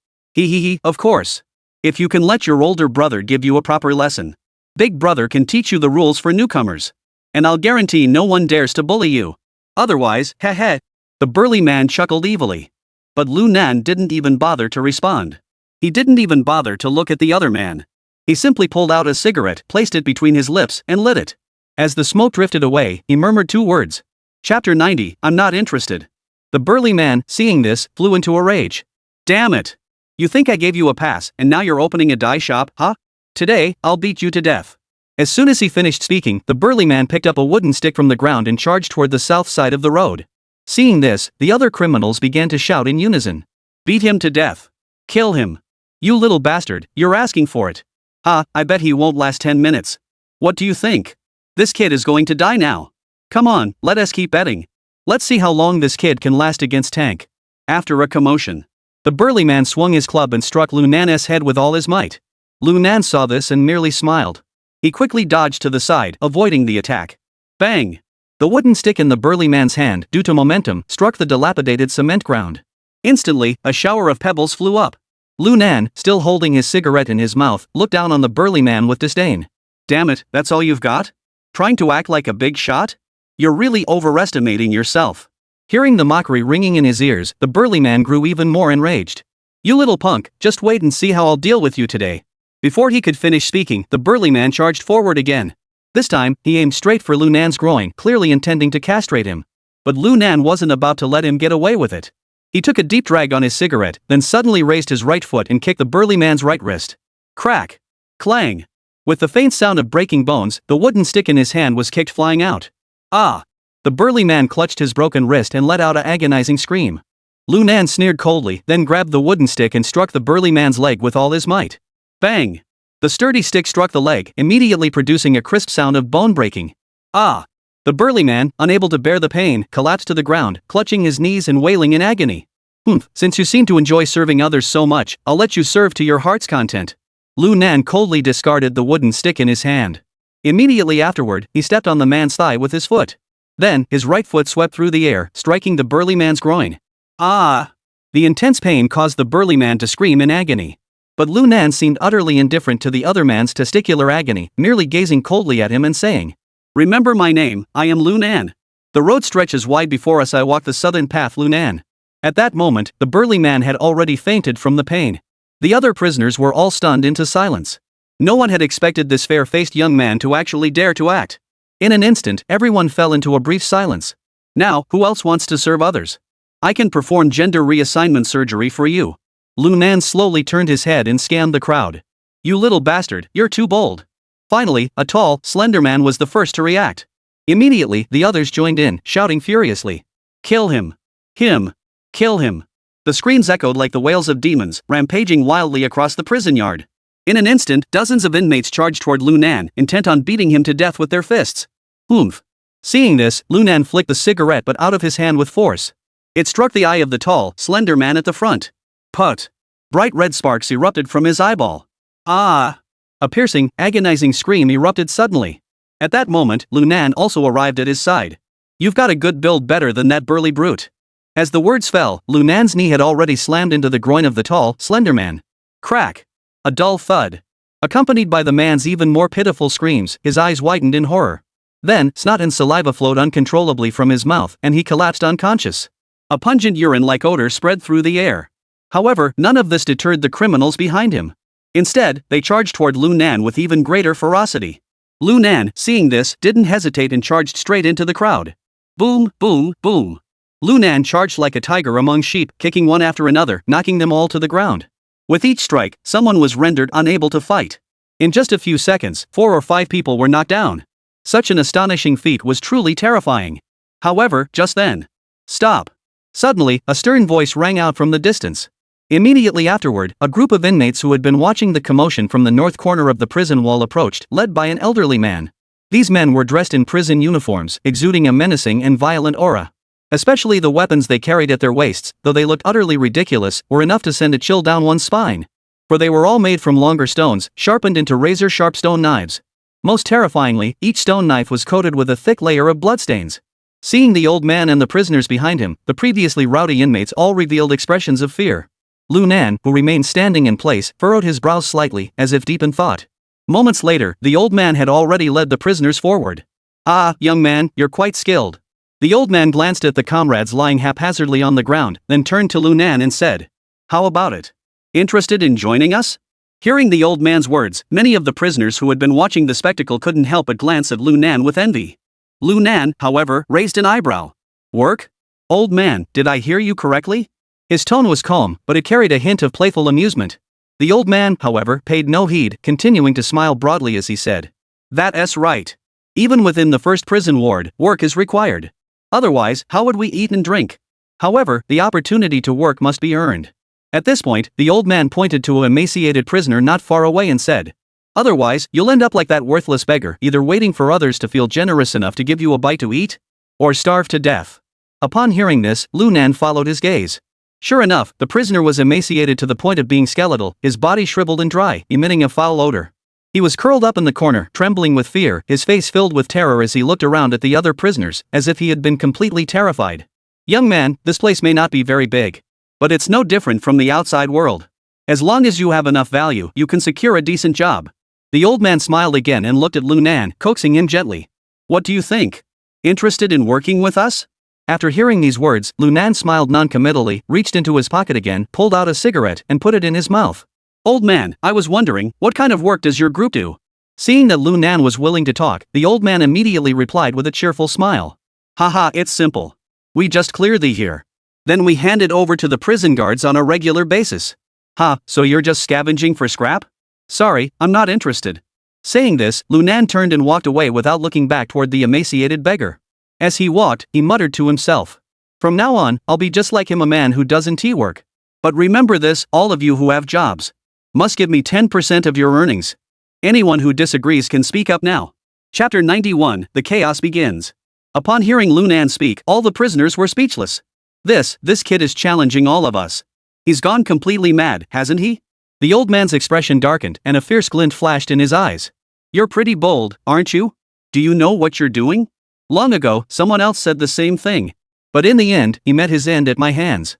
Of course. If you can let your older brother give you a proper lesson, Big Brother can teach you the rules for newcomers. And I'll guarantee no one dares to bully you. Otherwise, heh. The burly man chuckled evilly. But Lu Nan didn't even bother to respond. He didn't even bother to look at the other man. He simply pulled out a cigarette, placed it between his lips, and lit it. As the smoke drifted away, he murmured 2 words. Chapter 90, I'm not interested. The burly man, seeing this, flew into a rage. Damn it. You think I gave you a pass, and now you're opening a dye shop, huh? Today, I'll beat you to death. As soon as he finished speaking, the burly man picked up a wooden stick from the ground and charged toward the south side of the road. Seeing this, the other criminals began to shout in unison. Beat him to death. Kill him. You little bastard, you're asking for it. I bet he won't last 10 minutes. What do you think? This kid is going to die now. Come on, let us keep betting. Let's see how long this kid can last against Tank. After a commotion, the burly man swung his club and struck Lu Nan's head with all his might. Lu Nan saw this and merely smiled. He quickly dodged to the side, avoiding the attack. Bang! The wooden stick in the burly man's hand, due to momentum, struck the dilapidated cement ground. Instantly, a shower of pebbles flew up. Lu Nan, still holding his cigarette in his mouth, looked down on the burly man with disdain. Damn it, that's all you've got? Trying to act like a big shot? You're really overestimating yourself. Hearing the mockery ringing in his ears, the burly man grew even more enraged. You little punk, just wait and see how I'll deal with you today. Before he could finish speaking, the burly man charged forward again. This time, he aimed straight for Lu Nan's groin, clearly intending to castrate him. But Lu Nan wasn't about to let him get away with it. He took a deep drag on his cigarette, then suddenly raised his right foot and kicked the burly man's right wrist. Crack! Clang! With the faint sound of breaking bones, the wooden stick in his hand was kicked flying out. Ah! The burly man clutched his broken wrist and let out an agonizing scream. Lu Nan sneered coldly, then grabbed the wooden stick and struck the burly man's leg with all his might. Bang! The sturdy stick struck the leg, immediately producing a crisp sound of bone breaking. Ah! The burly man, unable to bear the pain, collapsed to the ground, clutching his knees and wailing in agony. Since you seem to enjoy serving others so much, I'll let you serve to your heart's content. Lu Nan coldly discarded the wooden stick in his hand. Immediately afterward, he stepped on the man's thigh with his foot. Then, his right foot swept through the air, striking the burly man's groin. Ah! The intense pain caused the burly man to scream in agony. But Lu Nan seemed utterly indifferent to the other man's testicular agony, merely gazing coldly at him and saying, Remember my name, I am Lu Nan. The road stretches wide before us, I walk the southern path, Lu Nan. At that moment, the burly man had already fainted from the pain. The other prisoners were all stunned into silence. No one had expected this fair-faced young man to actually dare to act. In an instant, everyone fell into a brief silence. Now, who else wants to serve others? I can perform gender reassignment surgery for you. Lu Nan slowly turned his head and scanned the crowd. You little bastard, you're too bold. Finally, a tall, slender man was the first to react. Immediately, the others joined in, shouting furiously. Kill him! Him! Kill him! The screams echoed like the wails of demons, rampaging wildly across the prison yard. In an instant, dozens of inmates charged toward Lu Nan, intent on beating him to death with their fists. Oomph! Seeing this, Lu Nan flicked the cigarette butt out of his hand with force. It struck the eye of the tall, slender man at the front. Put! Bright red sparks erupted from his eyeball. Ah! A piercing, agonizing scream erupted suddenly. At that moment, Lu Nan also arrived at his side. You've got a good build, better than that burly brute. As the words fell, Lu Nan's knee had already slammed into the groin of the tall, slender man. Crack! A dull thud. Accompanied by the man's even more pitiful screams, his eyes widened in horror. Then, snot and saliva flowed uncontrollably from his mouth, and he collapsed unconscious. A pungent urine-like odor spread through the air. However, none of this deterred the criminals behind him. Instead, they charged toward Lu Nan with even greater ferocity. Lu Nan, seeing this, didn't hesitate and charged straight into the crowd. Boom, boom, boom. Lu Nan charged like a tiger among sheep, kicking one after another, knocking them all to the ground. With each strike, someone was rendered unable to fight. In just a few seconds, 4 or 5 people were knocked down. Such an astonishing feat was truly terrifying. However, just then. Stop! Suddenly, a stern voice rang out from the distance. Immediately afterward, a group of inmates who had been watching the commotion from the north corner of the prison wall approached, led by an elderly man. These men were dressed in prison uniforms, exuding a menacing and violent aura. Especially the weapons they carried at their waists, though they looked utterly ridiculous, were enough to send a chill down one's spine. For they were all made from longer stones, sharpened into razor-sharp stone knives. Most terrifyingly, each stone knife was coated with a thick layer of bloodstains. Seeing the old man and the prisoners behind him, the previously rowdy inmates all revealed expressions of fear. Lu Nan, who remained standing in place, furrowed his brows slightly, as if deep in thought. Moments later, the old man had already led the prisoners forward. Ah, young man, you're quite skilled. The old man glanced at the comrades lying haphazardly on the ground, then turned to Lu Nan and said, How about it? Interested in joining us? Hearing the old man's words, many of the prisoners who had been watching the spectacle couldn't help but glance at Lu Nan with envy. Lu Nan, however, raised an eyebrow. Work? Old man, did I hear you correctly? His tone was calm, but it carried a hint of playful amusement. The old man, however, paid no heed, continuing to smile broadly as he said, That's right. Even within the first prison ward, work is required. Otherwise, how would we eat and drink? However, the opportunity to work must be earned. At this point, the old man pointed to an emaciated prisoner not far away and said, Otherwise, you'll end up like that worthless beggar, either waiting for others to feel generous enough to give you a bite to eat, or starve to death. Upon hearing this, Lu Nan followed his gaze. Sure enough, the prisoner was emaciated to the point of being skeletal, his body shriveled and dry, emitting a foul odor. He was curled up in the corner, trembling with fear, his face filled with terror as he looked around at the other prisoners, as if he had been completely terrified. Young man, this place may not be very big, but it's no different from the outside world. As long as you have enough value, you can secure a decent job. The old man smiled again and looked at Lunan, coaxing him gently. What do you think? Interested in working with us? After hearing these words, Lunan smiled non-committally, reached into his pocket again, pulled out a cigarette, and put it in his mouth. Old man, I was wondering, what kind of work does your group do? Seeing that Lunan was willing to talk, the old man immediately replied with a cheerful smile. Haha, it's simple. We just clear thee here. Then we hand it over to the prison guards on a regular basis. So you're just scavenging for scrap? Sorry, I'm not interested. Saying this, Lunan turned and walked away without looking back toward the emaciated beggar. As he walked, he muttered to himself. From now on, I'll be just like him, a man who doesn't tea work. But remember this, all of you who have jobs must give me 10% of your earnings. Anyone who disagrees can speak up now. Chapter 91, The Chaos Begins. Upon hearing Lunan speak, all the prisoners were speechless. This kid is challenging all of us. He's gone completely mad, hasn't he? The old man's expression darkened and a fierce glint flashed in his eyes. You're pretty bold, aren't you? Do you know what you're doing? Long ago, someone else said the same thing. But in the end, he met his end at my hands.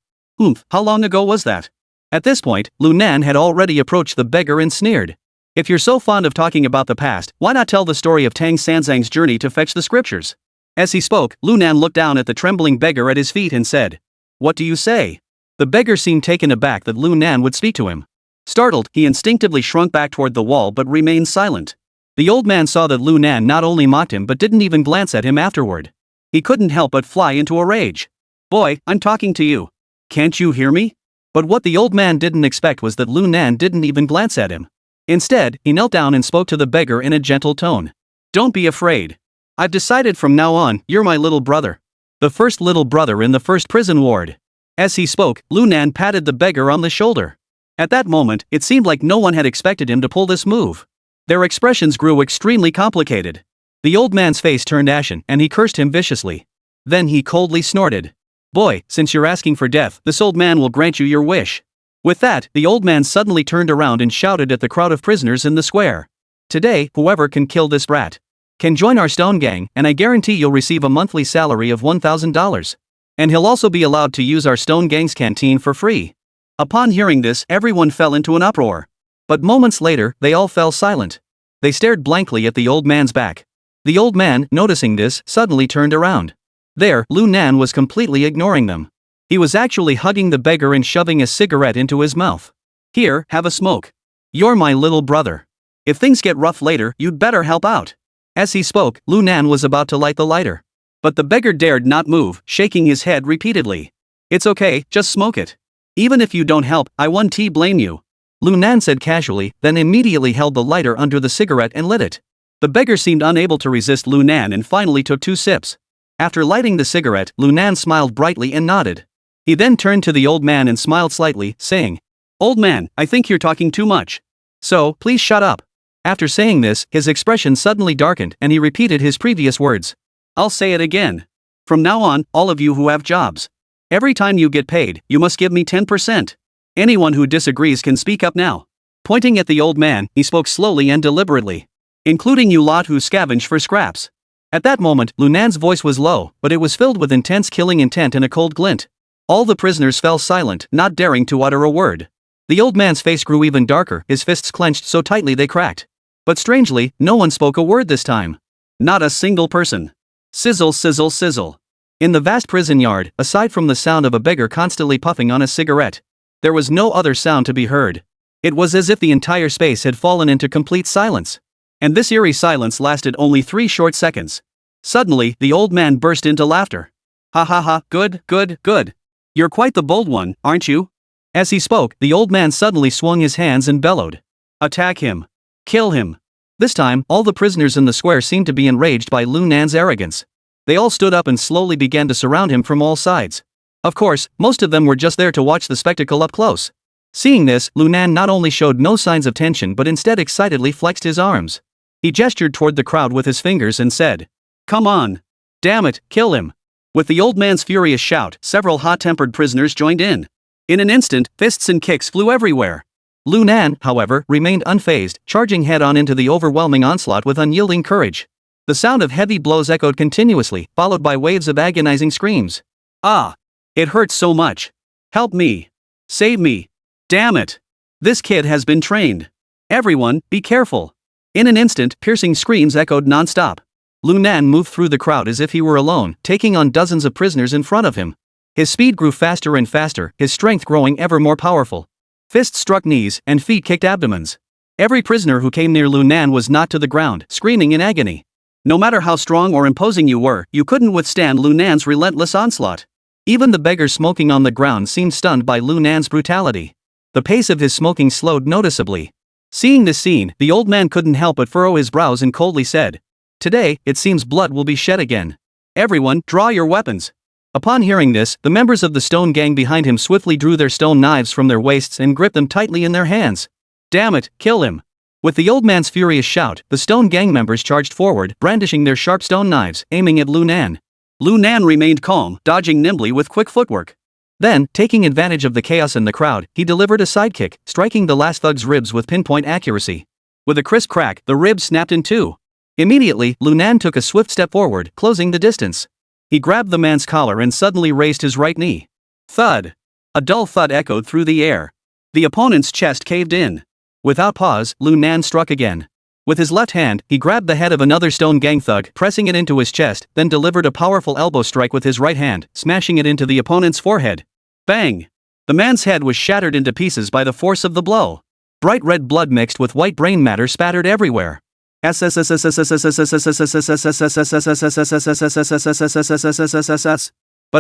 How long ago was that? At this point, Lunan had already approached the beggar and sneered. If you're so fond of talking about the past, why not tell the story of Tang Sanzang's journey to fetch the scriptures? As he spoke, Lunan looked down at the trembling beggar at his feet and said, What do you say? The beggar seemed taken aback that Lunan would speak to him. Startled, he instinctively shrunk back toward the wall but remained silent. The old man saw that Lunan not only mocked him but didn't even glance at him afterward. He couldn't help but fly into a rage. Boy, I'm talking to you. Can't you hear me? But what the old man didn't expect was that Lunan didn't even glance at him. Instead, he knelt down and spoke to the beggar in a gentle tone. Don't be afraid. I've decided from now on, you're my little brother. The first little brother in the first prison ward. As he spoke, Lunan patted the beggar on the shoulder. At that moment, it seemed like no one had expected him to pull this move. Their expressions grew extremely complicated. The old man's face turned ashen and he cursed him viciously. Then he coldly snorted. Boy, since you're asking for death, this old man will grant you your wish. With that, the old man suddenly turned around and shouted at the crowd of prisoners in the square. Today, whoever can kill this brat can join our stone gang, and I guarantee you'll receive a monthly salary of $1,000. And he'll also be allowed to use our stone gang's canteen for free. Upon hearing this, everyone fell into an uproar. But moments later, they all fell silent. They stared blankly at the old man's back. The old man, noticing this, suddenly turned around. There, Lunan was completely ignoring them. He was actually hugging the beggar and shoving a cigarette into his mouth. Here, have a smoke. You're my little brother. If things get rough later, you'd better help out. As he spoke, Lunan was about to light the lighter. But the beggar dared not move, shaking his head repeatedly. It's okay, just smoke it. Even if you don't help, I won't blame you. Lunan said casually, then immediately held the lighter under the cigarette and lit it. The beggar seemed unable to resist Lunan and finally took 2 sips. After lighting the cigarette, Lunan smiled brightly and nodded. He then turned to the old man and smiled slightly, saying, Old man, I think you're talking too much. So, please shut up. After saying this, his expression suddenly darkened and he repeated his previous words. I'll say it again. From now on, all of you who have jobs, every time you get paid, you must give me 10%. Anyone who disagrees can speak up now. Pointing at the old man, he spoke slowly and deliberately. Including you lot who scavenge for scraps. At that moment, Lunan's voice was low, but it was filled with intense killing intent and a cold glint. All the prisoners fell silent, not daring to utter a word. The old man's face grew even darker, his fists clenched so tightly they cracked. But strangely, no one spoke a word this time. Not a single person. Sizzle, sizzle, sizzle. In the vast prison yard, aside from the sound of a beggar constantly puffing on a cigarette, there was no other sound to be heard. It was as if the entire space had fallen into complete silence. And this eerie silence lasted only 3 short seconds. Suddenly, the old man burst into laughter. Ha ha ha, good, good, good. You're quite the bold one, aren't you? As he spoke, the old man suddenly swung his hands and bellowed. Attack him. Kill him. This time, all the prisoners in the square seemed to be enraged by Lunan's arrogance. They all stood up and slowly began to surround him from all sides. Of course, most of them were just there to watch the spectacle up close. Seeing this, Lunan not only showed no signs of tension but instead excitedly flexed his arms. He gestured toward the crowd with his fingers and said, Come on. Damn it, kill him. With the old man's furious shout, several hot-tempered prisoners joined in. In an instant, fists and kicks flew everywhere. Lu Nan, however, remained unfazed, charging head-on into the overwhelming onslaught with unyielding courage. The sound of heavy blows echoed continuously, followed by waves of agonizing screams. Ah! It hurts so much. Help me. Save me. Damn it. This kid has been trained. Everyone, be careful. In an instant, piercing screams echoed non-stop. Lu Nan moved through the crowd as if he were alone, taking on dozens of prisoners in front of him. His speed grew faster and faster, his strength growing ever more powerful. Fists struck knees, and feet kicked abdomens. Every prisoner who came near Lu Nan was knocked to the ground, screaming in agony. No matter how strong or imposing you were, you couldn't withstand Lu Nan's relentless onslaught. Even the beggar smoking on the ground seemed stunned by Lu Nan's brutality. The pace of his smoking slowed noticeably. Seeing this scene, the old man couldn't help but furrow his brows and coldly said, "Today, it seems blood will be shed again. Everyone, draw your weapons." Upon hearing this, the members of the stone gang behind him swiftly drew their stone knives from their waists and gripped them tightly in their hands. "Damn it, kill him!" With the old man's furious shout, the stone gang members charged forward, brandishing their sharp stone knives, aiming at Lu Nan. Lu Nan remained calm, dodging nimbly with quick footwork. Then, taking advantage of the chaos in the crowd, he delivered a sidekick, striking the last thug's ribs with pinpoint accuracy. With a crisp crack, the ribs snapped in two. Immediately, Lu Nan took a swift step forward, closing the distance. He grabbed the man's collar and suddenly raised his right knee. Thud! A dull thud echoed through the air. The opponent's chest caved in. Without pause, Lu Nan struck again. With his left hand, he grabbed the head of another stone gang thug, pressing it into his chest, then delivered a powerful elbow strike with his right hand, smashing it into the opponent's forehead. Bang! The man's head was shattered into pieces by the force of the blow. Bright red blood mixed with white brain matter spattered everywhere. But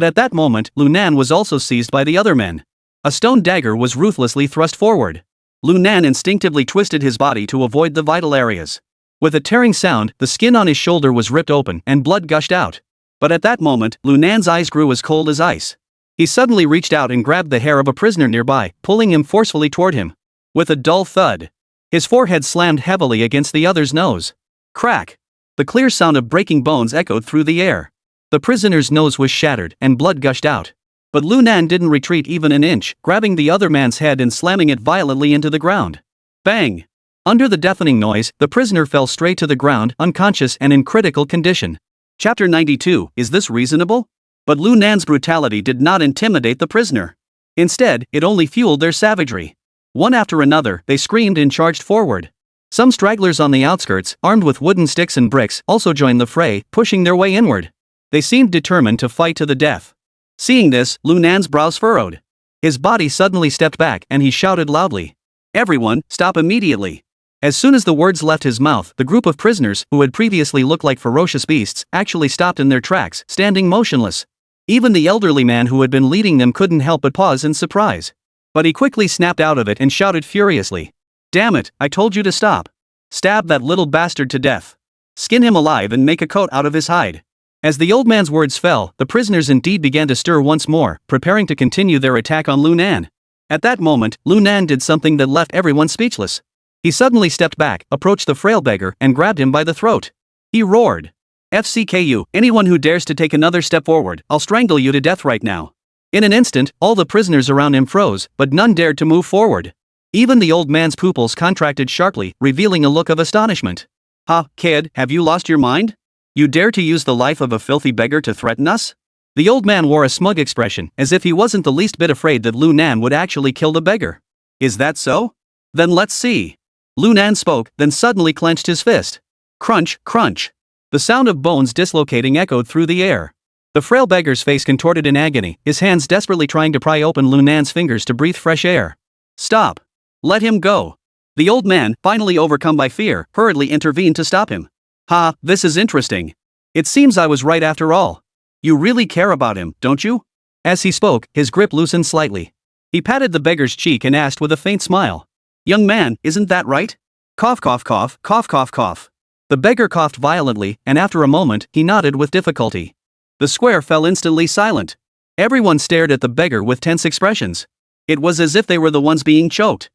at that moment, Lu Nan was also seized by the other men. A stone dagger was ruthlessly thrust forward. Lu Nan instinctively twisted his body to avoid the vital areas. With a tearing sound, the skin on his shoulder was ripped open and blood gushed out. But at that moment, Lu Nan's eyes grew as cold as ice. He suddenly reached out and grabbed the hair of a prisoner nearby, pulling him forcefully toward him. With a dull thud, his forehead slammed heavily against the other's nose. Crack! The clear sound of breaking bones echoed through the air. The prisoner's nose was shattered and blood gushed out. But Lu Nan didn't retreat even an inch, grabbing the other man's head and slamming it violently into the ground. Bang! Under the deafening noise, the prisoner fell straight to the ground, unconscious and in critical condition. Chapter 92, Is this reasonable? But Lu Nan's brutality did not intimidate the prisoner. Instead, it only fueled their savagery. One after another, they screamed and charged forward. Some stragglers on the outskirts, armed with wooden sticks and bricks, also joined the fray, pushing their way inward. They seemed determined to fight to the death. Seeing this, Lu Nan's brows furrowed. His body suddenly stepped back and he shouted loudly. "Everyone, stop immediately." As soon as the words left his mouth, the group of prisoners, who had previously looked like ferocious beasts, actually stopped in their tracks, standing motionless. Even the elderly man who had been leading them couldn't help but pause in surprise. But he quickly snapped out of it and shouted furiously. "Damn it, I told you to stop. Stab that little bastard to death. Skin him alive and make a coat out of his hide." As the old man's words fell, the prisoners indeed began to stir once more, preparing to continue their attack on Lu Nan. At that moment, Lu Nan did something that left everyone speechless. He suddenly stepped back, approached the frail beggar, and grabbed him by the throat. He roared. "FCKU, anyone who dares to take another step forward, I'll strangle you to death right now." In an instant, all the prisoners around him froze, but none dared to move forward. Even the old man's pupils contracted sharply, revealing a look of astonishment. "Ha, kid, have you lost your mind? You dare to use the life of a filthy beggar to threaten us?" The old man wore a smug expression, as if he wasn't the least bit afraid that Lu Nan would actually kill the beggar. "Is that so? Then let's see." Lu Nan spoke, then suddenly clenched his fist. Crunch, crunch. The sound of bones dislocating echoed through the air. The frail beggar's face contorted in agony, his hands desperately trying to pry open Lu Nan's fingers to breathe fresh air. "Stop. Let him go." The old man, finally overcome by fear, hurriedly intervened to stop him. "Ha, this is interesting. It seems I was right after all. You really care about him, don't you?" As he spoke, his grip loosened slightly. He patted the beggar's cheek and asked with a faint smile. "Young man, isn't that right? Cough cough cough, cough cough cough." The beggar coughed violently, and after a moment, he nodded with difficulty. The square fell instantly silent. Everyone stared at the beggar with tense expressions. It was as if they were the ones being choked.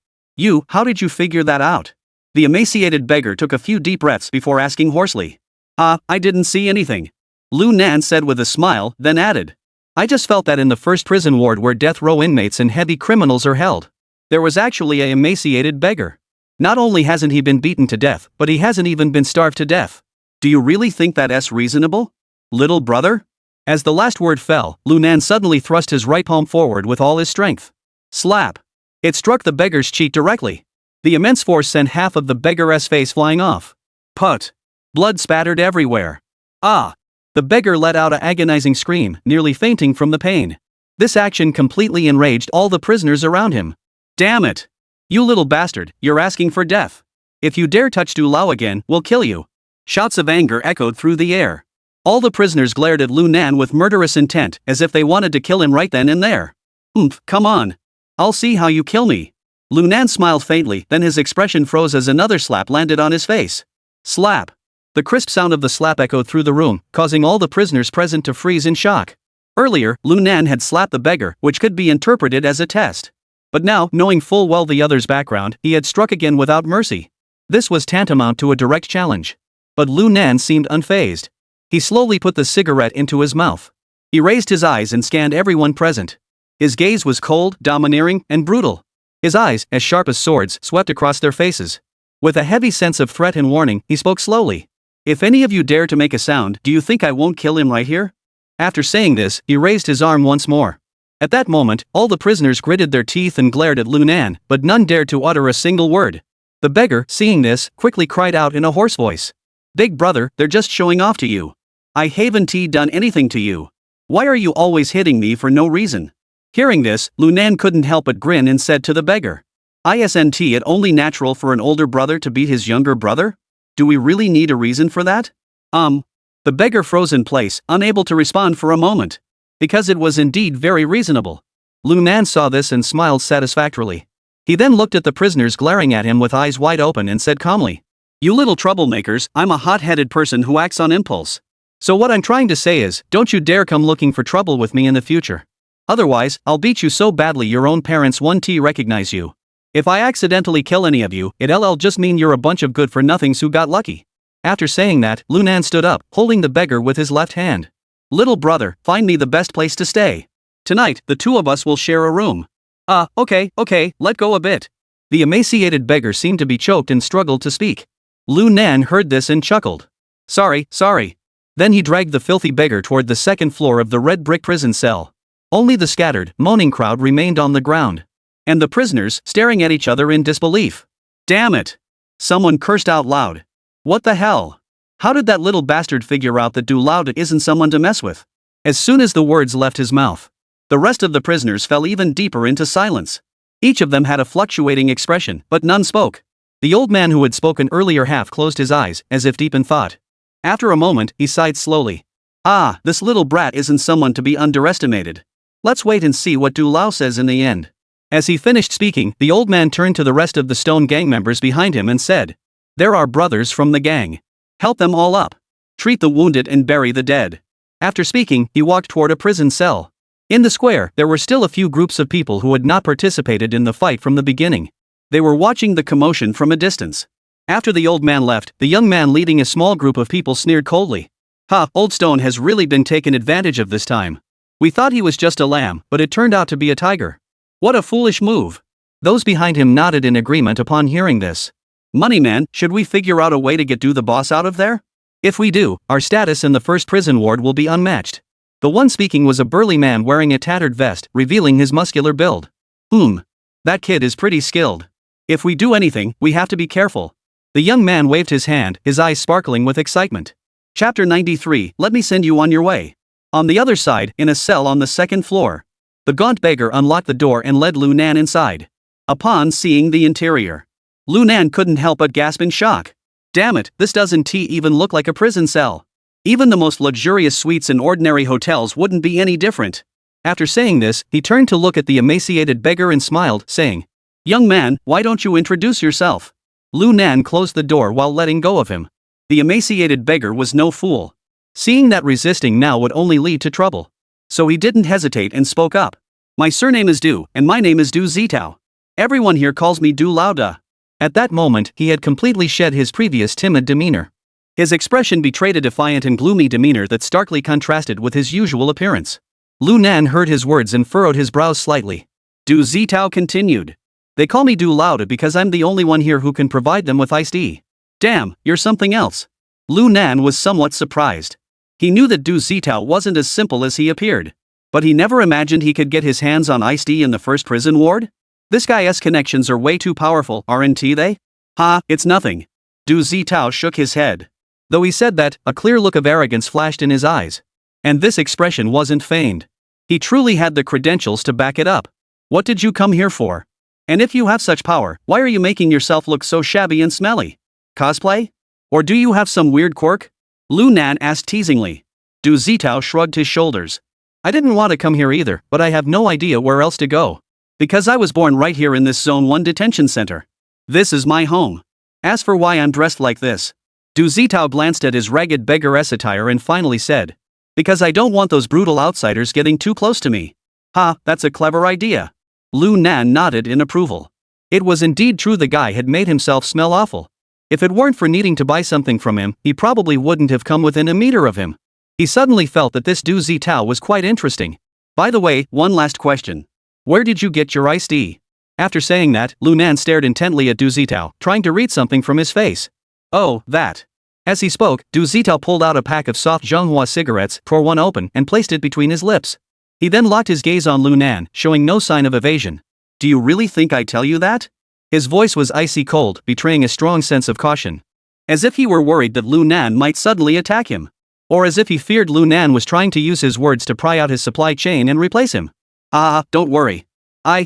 How did you figure that out?" The emaciated beggar took a few deep breaths before asking hoarsely. I didn't see anything." Lu Nan said with a smile, then added. I just felt that in the first prison ward where death row inmates and heavy criminals are held, there was actually a emaciated beggar. Not only hasn't he been beaten to death, but he hasn't even been starved to death. Do you really think that's reasonable? Little brother? As the last word fell, Lunan suddenly thrust his right palm forward with all his strength. Slap! It struck the beggar's cheek directly. The immense force sent half of the beggar's face flying off. Put! Blood spattered everywhere. Ah! The beggar let out an agonizing scream, nearly fainting from the pain. This action completely enraged all the prisoners around him. Damn it! You little bastard, you're asking for death. If you dare touch Du Lao again, we'll kill you. Shouts of anger echoed through the air. All the prisoners glared at Lunan with murderous intent, as if they wanted to kill him right then and there. Come on. I'll see how you kill me. Lunan smiled faintly, then his expression froze as another slap landed on his face. Slap. The crisp sound of the slap echoed through the room, causing all the prisoners present to freeze in shock. Earlier, Lunan had slapped the beggar, which could be interpreted as a test. But now, knowing full well the other's background, he had struck again without mercy. This was tantamount to a direct challenge. But Lunan seemed unfazed. He slowly put the cigarette into his mouth. He raised his eyes and scanned everyone present. His gaze was cold, domineering, and brutal. His eyes, as sharp as swords, swept across their faces. With a heavy sense of threat and warning, he spoke slowly. If any of you dare to make a sound, do you think I won't kill him right here? After saying this, he raised his arm once more. At that moment, all the prisoners gritted their teeth and glared at Lunan, but none dared to utter a single word. The beggar, seeing this, quickly cried out in a hoarse voice. Big brother, they're just showing off to you. I haven't done anything to you. Why are you always hitting me for no reason? Hearing this, Lunan couldn't help but grin and said to the beggar. Isn't it only natural for an older brother to beat his younger brother? Do we really need a reason for that? The beggar froze in place, unable to respond for a moment. Because it was indeed very reasonable. Lunan saw this and smiled satisfactorily. He then looked at the prisoners glaring at him with eyes wide open and said calmly. You little troublemakers, I'm a hot-headed person who acts on impulse. So what I'm trying to say is, don't you dare come looking for trouble with me in the future. Otherwise, I'll beat you so badly your own parents won't recognize you. If I accidentally kill any of you, it'll just mean you're a bunch of good-for-nothings who got lucky. After saying that, Lunan stood up, holding the beggar with his left hand. Little brother, find me the best place to stay. Tonight, the two of us will share a room. Okay, let go a bit. The emaciated beggar seemed to be choked and struggled to speak. Lunan heard this and chuckled. Sorry. Then he dragged the filthy beggar toward the second floor of the red brick prison cell. Only the scattered, moaning crowd remained on the ground. And the prisoners, staring at each other in disbelief. Damn it! Someone cursed out loud. What the hell? How did that little bastard figure out that Du Lao isn't someone to mess with? As soon as the words left his mouth, the rest of the prisoners fell even deeper into silence. Each of them had a fluctuating expression, but none spoke. The old man who had spoken earlier half closed his eyes, as if deep in thought. After a moment, he sighed slowly. This little brat isn't someone to be underestimated. Let's wait and see what Du Lao says in the end. As he finished speaking, the old man turned to the rest of the stone gang members behind him and said, There are brothers from the gang. Help them all up. Treat the wounded and bury the dead. After speaking, he walked toward a prison cell. In the square, there were still a few groups of people who had not participated in the fight from the beginning. They were watching the commotion from a distance. After the old man left, the young man leading a small group of people sneered coldly. Old Stone has really been taken advantage of this time. We thought he was just a lamb, but it turned out to be a tiger. What a foolish move. Those behind him nodded in agreement upon hearing this. Moneyman, should we figure out a way to get the boss out of there? If we do, our status in the first prison ward will be unmatched. The one speaking was a burly man wearing a tattered vest, revealing his muscular build. That kid is pretty skilled. If we do anything, we have to be careful. The young man waved his hand, his eyes sparkling with excitement. Chapter 93, Let me send you on your way. On the other side, in a cell on the second floor. The gaunt beggar unlocked the door and led Lunan inside. Upon seeing the interior, Lunan couldn't help but gasp in shock. Damn it, this doesn't even look like a prison cell. Even the most luxurious suites in ordinary hotels wouldn't be any different. After saying this, he turned to look at the emaciated beggar and smiled, saying, Young man, why don't you introduce yourself? Lunan closed the door while letting go of him. The emaciated beggar was no fool. Seeing that resisting now would only lead to trouble. So he didn't hesitate and spoke up. My surname is Du, and my name is Du Zitao. Everyone here calls me Du Lao Da. At that moment, he had completely shed his previous timid demeanor. His expression betrayed a defiant and gloomy demeanor that starkly contrasted with his usual appearance. Lu Nan heard his words and furrowed his brows slightly. Du Zitao continued. They call me Du Lauda because I'm the only one here who can provide them with iced tea. Damn, you're something else. Lu Nan was somewhat surprised. He knew that Du Zitao wasn't as simple as he appeared. But he never imagined he could get his hands on iced tea in the first prison ward? This guy's connections are way too powerful, aren't they? Ha, it's nothing. Du Zitao shook his head. Though he said that, a clear look of arrogance flashed in his eyes. And this expression wasn't feigned. He truly had the credentials to back it up. What did you come here for? And if you have such power, why are you making yourself look so shabby and smelly? Cosplay? Or do you have some weird quirk? Lu Nan asked teasingly. Du Zitao shrugged his shoulders. I didn't want to come here either, but I have no idea where else to go. Because I was born right here in this Zone 1 detention center. This is my home. As for why I'm dressed like this, Du Zitao glanced at his ragged beggaress attire and finally said, because I don't want those brutal outsiders getting too close to me. Ha, that's a clever idea. Lu Nan nodded in approval. It was indeed true the guy had made himself smell awful. If it weren't for needing to buy something from him, he probably wouldn't have come within a meter of him. He suddenly felt that this Du Zitao was quite interesting. By the way, one last question. Where did you get your iced tea? After saying that, Lu Nan stared intently at Du Zitao, trying to read something from his face. Oh, that. As he spoke, Du Zitao pulled out a pack of soft Manhwa cigarettes, tore one open, and placed it between his lips. He then locked his gaze on Lu Nan, showing no sign of evasion. Do you really think I tell you that? His voice was icy cold, betraying a strong sense of caution. As if he were worried that Lu Nan might suddenly attack him. Or as if he feared Lu Nan was trying to use his words to pry out his supply chain and replace him. Don't worry.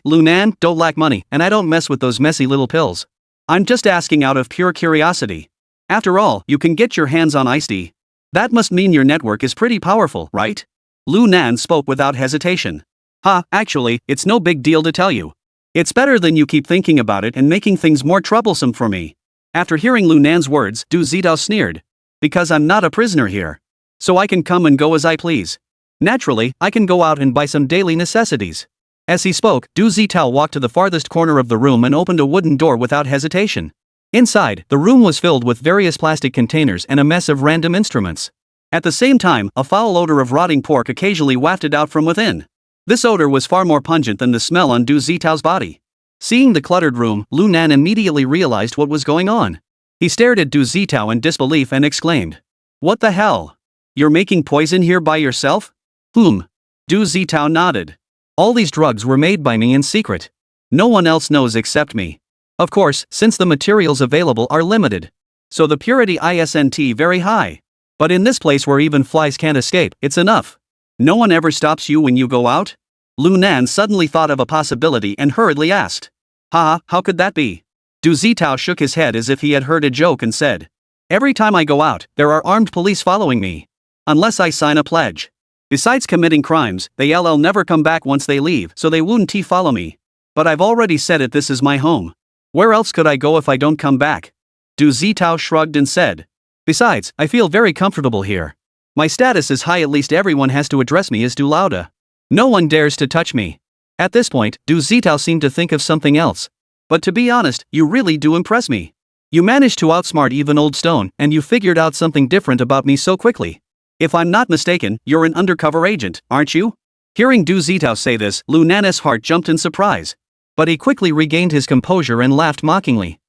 Lu Nan, don't lack money, and I don't mess with those messy little pills. I'm just asking out of pure curiosity. After all, you can get your hands on iced tea. That must mean your network is pretty powerful, right? Lu Nan spoke without hesitation. Actually, it's no big deal to tell you. It's better than you keep thinking about it and making things more troublesome for me. After hearing Lu Nan's words, Du Zitao sneered. Because I'm not a prisoner here. So I can come and go as I please. Naturally, I can go out and buy some daily necessities. As he spoke, Du Zitao walked to the farthest corner of the room and opened a wooden door without hesitation. Inside, the room was filled with various plastic containers and a mess of random instruments. At the same time, a foul odor of rotting pork occasionally wafted out from within. This odor was far more pungent than the smell on Du Zitao's body. Seeing the cluttered room, Lu Nan immediately realized what was going on. He stared at Du Zitao in disbelief and exclaimed. What the hell? You're making poison here by yourself? Du Zitao nodded. All these drugs were made by me in secret. No one else knows except me. Of course, since the materials available are limited. So the purity isn't very high. But in this place where even flies can't escape, it's enough. No one ever stops you when you go out? Lu Nan suddenly thought of a possibility and hurriedly asked. How could that be? Du Zitao shook his head as if he had heard a joke and said. Every time I go out, there are armed police following me. Unless I sign a pledge. Besides committing crimes, they'll never come back once they leave, so they won't follow me. But I've already said it, this is my home. Where else could I go if I don't come back? Du Zitao shrugged and said. Besides, I feel very comfortable here. My status is high, at least everyone has to address me as Du Lauda. No one dares to touch me. At this point, Du Zitao seemed to think of something else. But to be honest, you really do impress me. You managed to outsmart even Old Stone, and you figured out something different about me so quickly. If I'm not mistaken, you're an undercover agent, aren't you? Hearing Du Zitao say this, Lu Nan's heart jumped in surprise. But he quickly regained his composure and laughed mockingly.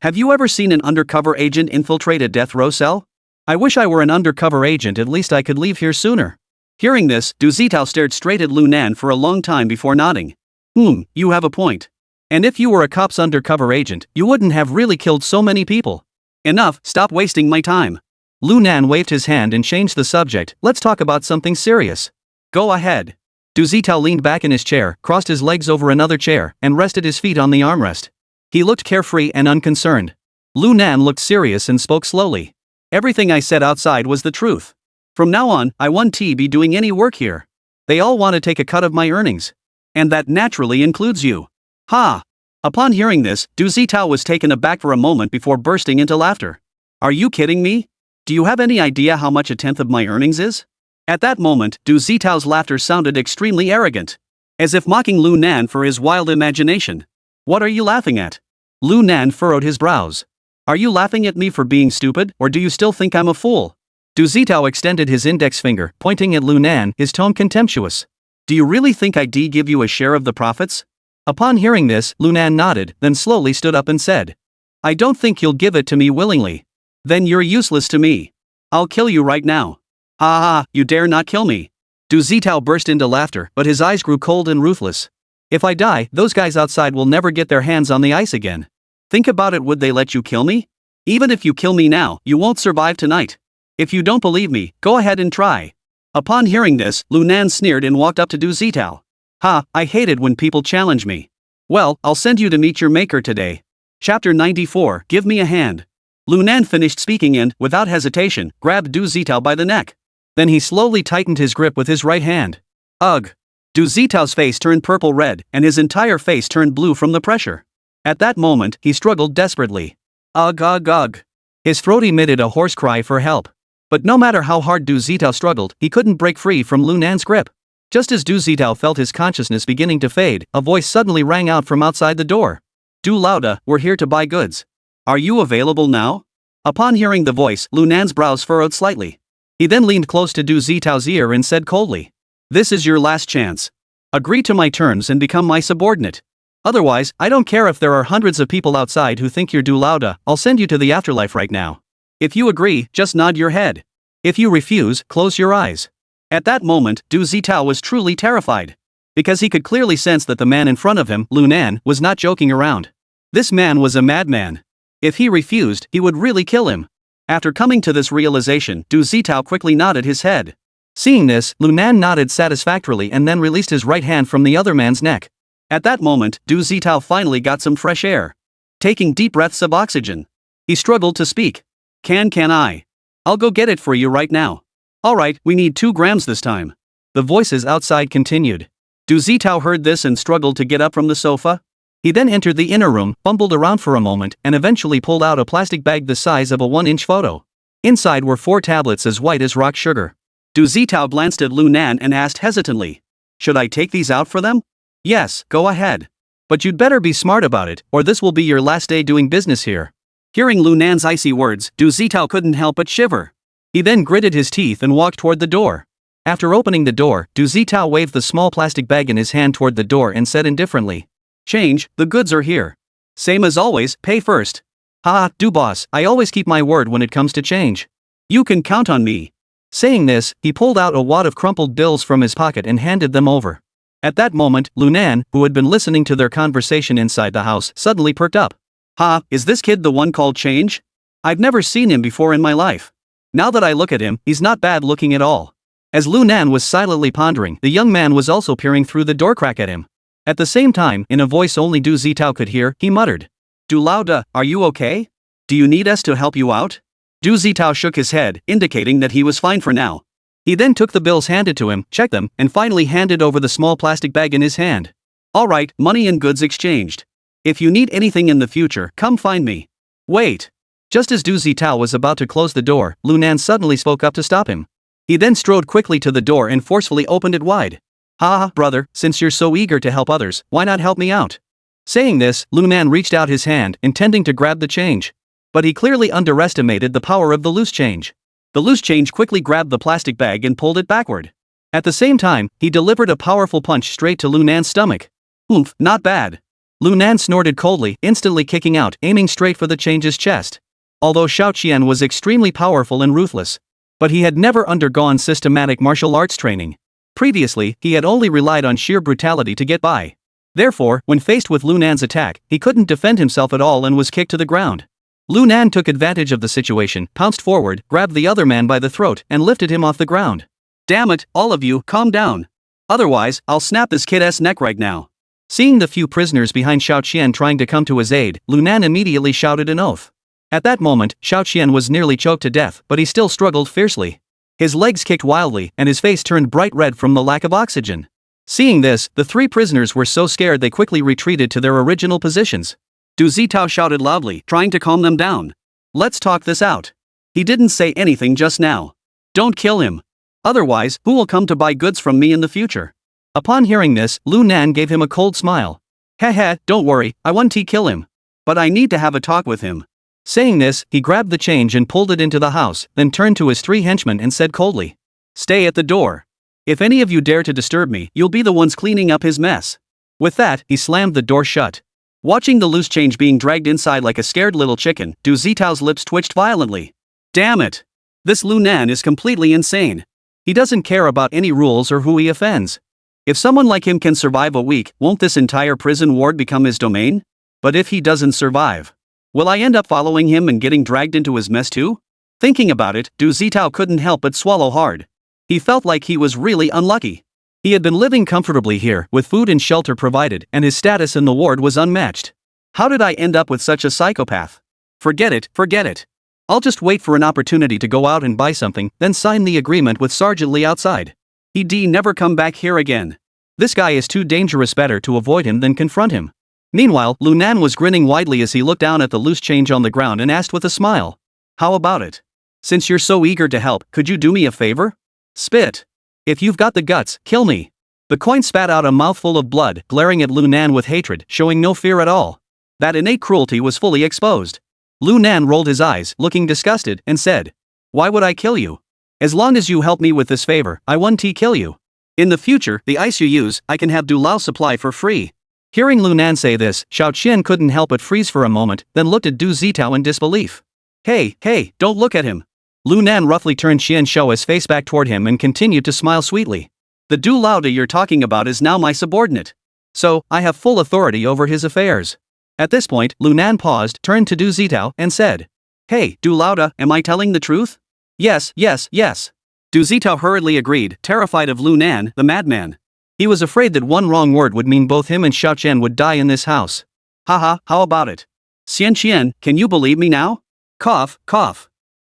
Have you ever seen an undercover agent infiltrate a death row cell? I wish I were an undercover agent, at least I could leave here sooner. Hearing this, Du Zitao stared straight at Lu Nan for a long time before nodding. You have a point. And if you were a cop's undercover agent, you wouldn't have really killed so many people. Enough, stop wasting my time. Lu Nan waved his hand and changed the subject. Let's talk about something serious. Go ahead. Du Zitao leaned back in his chair, crossed his legs over another chair, and rested his feet on the armrest. He looked carefree and unconcerned. Lu Nan looked serious and spoke slowly. Everything I said outside was the truth. From now on, I won't be doing any work here. They all want to take a cut of my earnings. And that naturally includes you. Upon hearing this, Du Zitao was taken aback for a moment before bursting into laughter. Are you kidding me? Do you have any idea how much a tenth of my earnings is? At that moment, Du Zitao's laughter sounded extremely arrogant. As if mocking Lu Nan for his wild imagination. What are you laughing at? Lu Nan furrowed his brows. Are you laughing at me for being stupid, or do you still think I'm a fool? Du Zitao extended his index finger, pointing at Lu Nan, his tone contemptuous. Do you really think I'd give you a share of the profits? Upon hearing this, Lu Nan nodded, then slowly stood up and said. I don't think you'll give it to me willingly. Then you're useless to me. I'll kill you right now. Ha ha, you dare not kill me. Du Zitao burst into laughter, but his eyes grew cold and ruthless. If I die, those guys outside will never get their hands on the ice again. Think about it, would they let you kill me? Even if you kill me now, you won't survive tonight. If you don't believe me, go ahead and try. Upon hearing this, Lu Nan sneered and walked up to Du Zitao. Ha, I hate it when people challenge me. Well, I'll send you to meet your maker today. Chapter 94, Give Me a Hand. Lu Nan finished speaking and, without hesitation, grabbed Du Zitao by the neck. Then he slowly tightened his grip with his right hand. Ugh! Du Zitao's face turned purple-red, and his entire face turned blue from the pressure. At that moment, he struggled desperately. Ugh ugh ugh. His throat emitted a hoarse cry for help. But no matter how hard Du Zitao struggled, he couldn't break free from Lu Nan's grip. Just as Du Zitao felt his consciousness beginning to fade, a voice suddenly rang out from outside the door. Du Lauda, we're here to buy goods. Are you available now? Upon hearing the voice, Lu Nan's brows furrowed slightly. He then leaned close to Du Zitao's ear and said coldly. This is your last chance. Agree to my terms and become my subordinate. Otherwise, I don't care if there are hundreds of people outside who think you're Du Lauda, I'll send you to the afterlife right now. If you agree, just nod your head. If you refuse, close your eyes. At that moment, Du Zitao was truly terrified. Because he could clearly sense that the man in front of him, Lu Nan, was not joking around. This man was a madman. If he refused, he would really kill him. After coming to this realization, Du Zitao quickly nodded his head. Seeing this, Lu Nan nodded satisfactorily and then released his right hand from the other man's neck. At that moment, Du Zitao finally got some fresh air. Taking deep breaths of oxygen. He struggled to speak. Can I? I'll go get it for you right now. Alright, we need 2 grams this time. The voices outside continued. Du Zitao heard this and struggled to get up from the sofa. He then entered the inner room, fumbled around for a moment, and eventually pulled out a plastic bag the size of a 1-inch photo. Inside were 4 tablets as white as rock sugar. Du Zitao glanced at Lu Nan and asked hesitantly. Should I take these out for them? Yes, go ahead. But you'd better be smart about it, or this will be your last day doing business here. Hearing Lu Nan's icy words, Du Zitao couldn't help but shiver. He then gritted his teeth and walked toward the door. After opening the door, Du Zitao waved the small plastic bag in his hand toward the door and said indifferently. Change, the goods are here. Same as always, pay first. Ha, Du boss, I always keep my word when it comes to change. You can count on me. Saying this, he pulled out a wad of crumpled bills from his pocket and handed them over. At that moment, Lu Nan, who had been listening to their conversation inside the house, suddenly perked up. Ha, is this kid the one called Change? I've never seen him before in my life. Now that I look at him, he's not bad looking at all. As Lu Nan was silently pondering, the young man was also peering through the door crack at him. At the same time, in a voice only Du Zitao could hear, he muttered. Du Lauda, are you okay? Do you need us to help you out? Du Zitao shook his head, indicating that he was fine for now. He then took the bills handed to him, checked them, and finally handed over the small plastic bag in his hand. Alright, money and goods exchanged. If you need anything in the future, come find me. Wait. Just as Du Zitao was about to close the door, Lu Nan suddenly spoke up to stop him. He then strode quickly to the door and forcefully opened it wide. Ha, brother, since you're so eager to help others, why not help me out? Saying this, Lu Nan reached out his hand, intending to grab the change. But he clearly underestimated the power of the loose change. The loose change quickly grabbed the plastic bag and pulled it backward. At the same time, he delivered a powerful punch straight to Lu Nan's stomach. Oomph, not bad. Lu Nan snorted coldly, instantly kicking out, aiming straight for the change's chest. Although Xiao Qian was extremely powerful and ruthless. But he had never undergone systematic martial arts training. Previously, he had only relied on sheer brutality to get by. Therefore, when faced with Lu Nan's attack, he couldn't defend himself at all and was kicked to the ground. Lu Nan took advantage of the situation, pounced forward, grabbed the other man by the throat, and lifted him off the ground. Damn it, all of you, calm down. Otherwise, I'll snap this kid's neck right now. Seeing the few prisoners behind Xiao Qian trying to come to his aid, Lu Nan immediately shouted an oath. At that moment, Xiao Qian was nearly choked to death, but he still struggled fiercely. His legs kicked wildly, and his face turned bright red from the lack of oxygen. Seeing this, the 3 prisoners were so scared they quickly retreated to their original positions. Du Zitao shouted loudly, trying to calm them down. Let's talk this out. He didn't say anything just now. Don't kill him. Otherwise, who will come to buy goods from me in the future? Upon hearing this, Lu Nan gave him a cold smile. Heh, don't worry, I won't kill him. But I need to have a talk with him. Saying this, he grabbed the change and pulled it into the house, then turned to his 3 henchmen and said coldly, "Stay at the door. If any of you dare to disturb me, you'll be the ones cleaning up his mess." With that, he slammed the door shut. Watching the loose change being dragged inside like a scared little chicken, Du Zitao's lips twitched violently. Damn it! This Lu Nan is completely insane. He doesn't care about any rules or who he offends. If someone like him can survive a week, won't this entire prison ward become his domain? But if he doesn't survive, will I end up following him and getting dragged into his mess too? Thinking about it, Du Zitao couldn't help but swallow hard. He felt like he was really unlucky. He had been living comfortably here, with food and shelter provided, and his status in the ward was unmatched. How did I end up with such a psychopath? Forget it. I'll just wait for an opportunity to go out and buy something, then sign the agreement with Sergeant Lee outside. He'd never come back here again. This guy is too dangerous, better to avoid him than confront him. Meanwhile, Lu Nan was grinning widely as he looked down at the loose change on the ground and asked with a smile, "How about it? Since you're so eager to help, could you do me a favor? Spit. If you've got the guts, kill me." The coin spat out a mouthful of blood, glaring at Lu Nan with hatred, showing no fear at all. That innate cruelty was fully exposed. Lu Nan rolled his eyes, looking disgusted, and said, "Why would I kill you? As long as you help me with this favor, I won't kill you. In the future, the ice you use, I can have Du Lao supply for free." Hearing Lu Nan say this, Xiao Qian couldn't help but freeze for a moment, then looked at Du Zitao in disbelief. Hey, don't look at him." Lu Nan roughly turned Qian Shou's face back toward him and continued to smile sweetly. "The Du Lao you're talking about is now my subordinate. So, I have full authority over his affairs." At this point, Lu Nan paused, turned to Du Zitao, and said, "Hey, Du Lao, am I telling the truth?" Yes. Du Zitao hurriedly agreed, terrified of Lu Nan, the madman. He was afraid that one wrong word would mean both him and Xiao Qian would die in this house. Haha, how about it? Xian Qian, can you believe me now? Cough.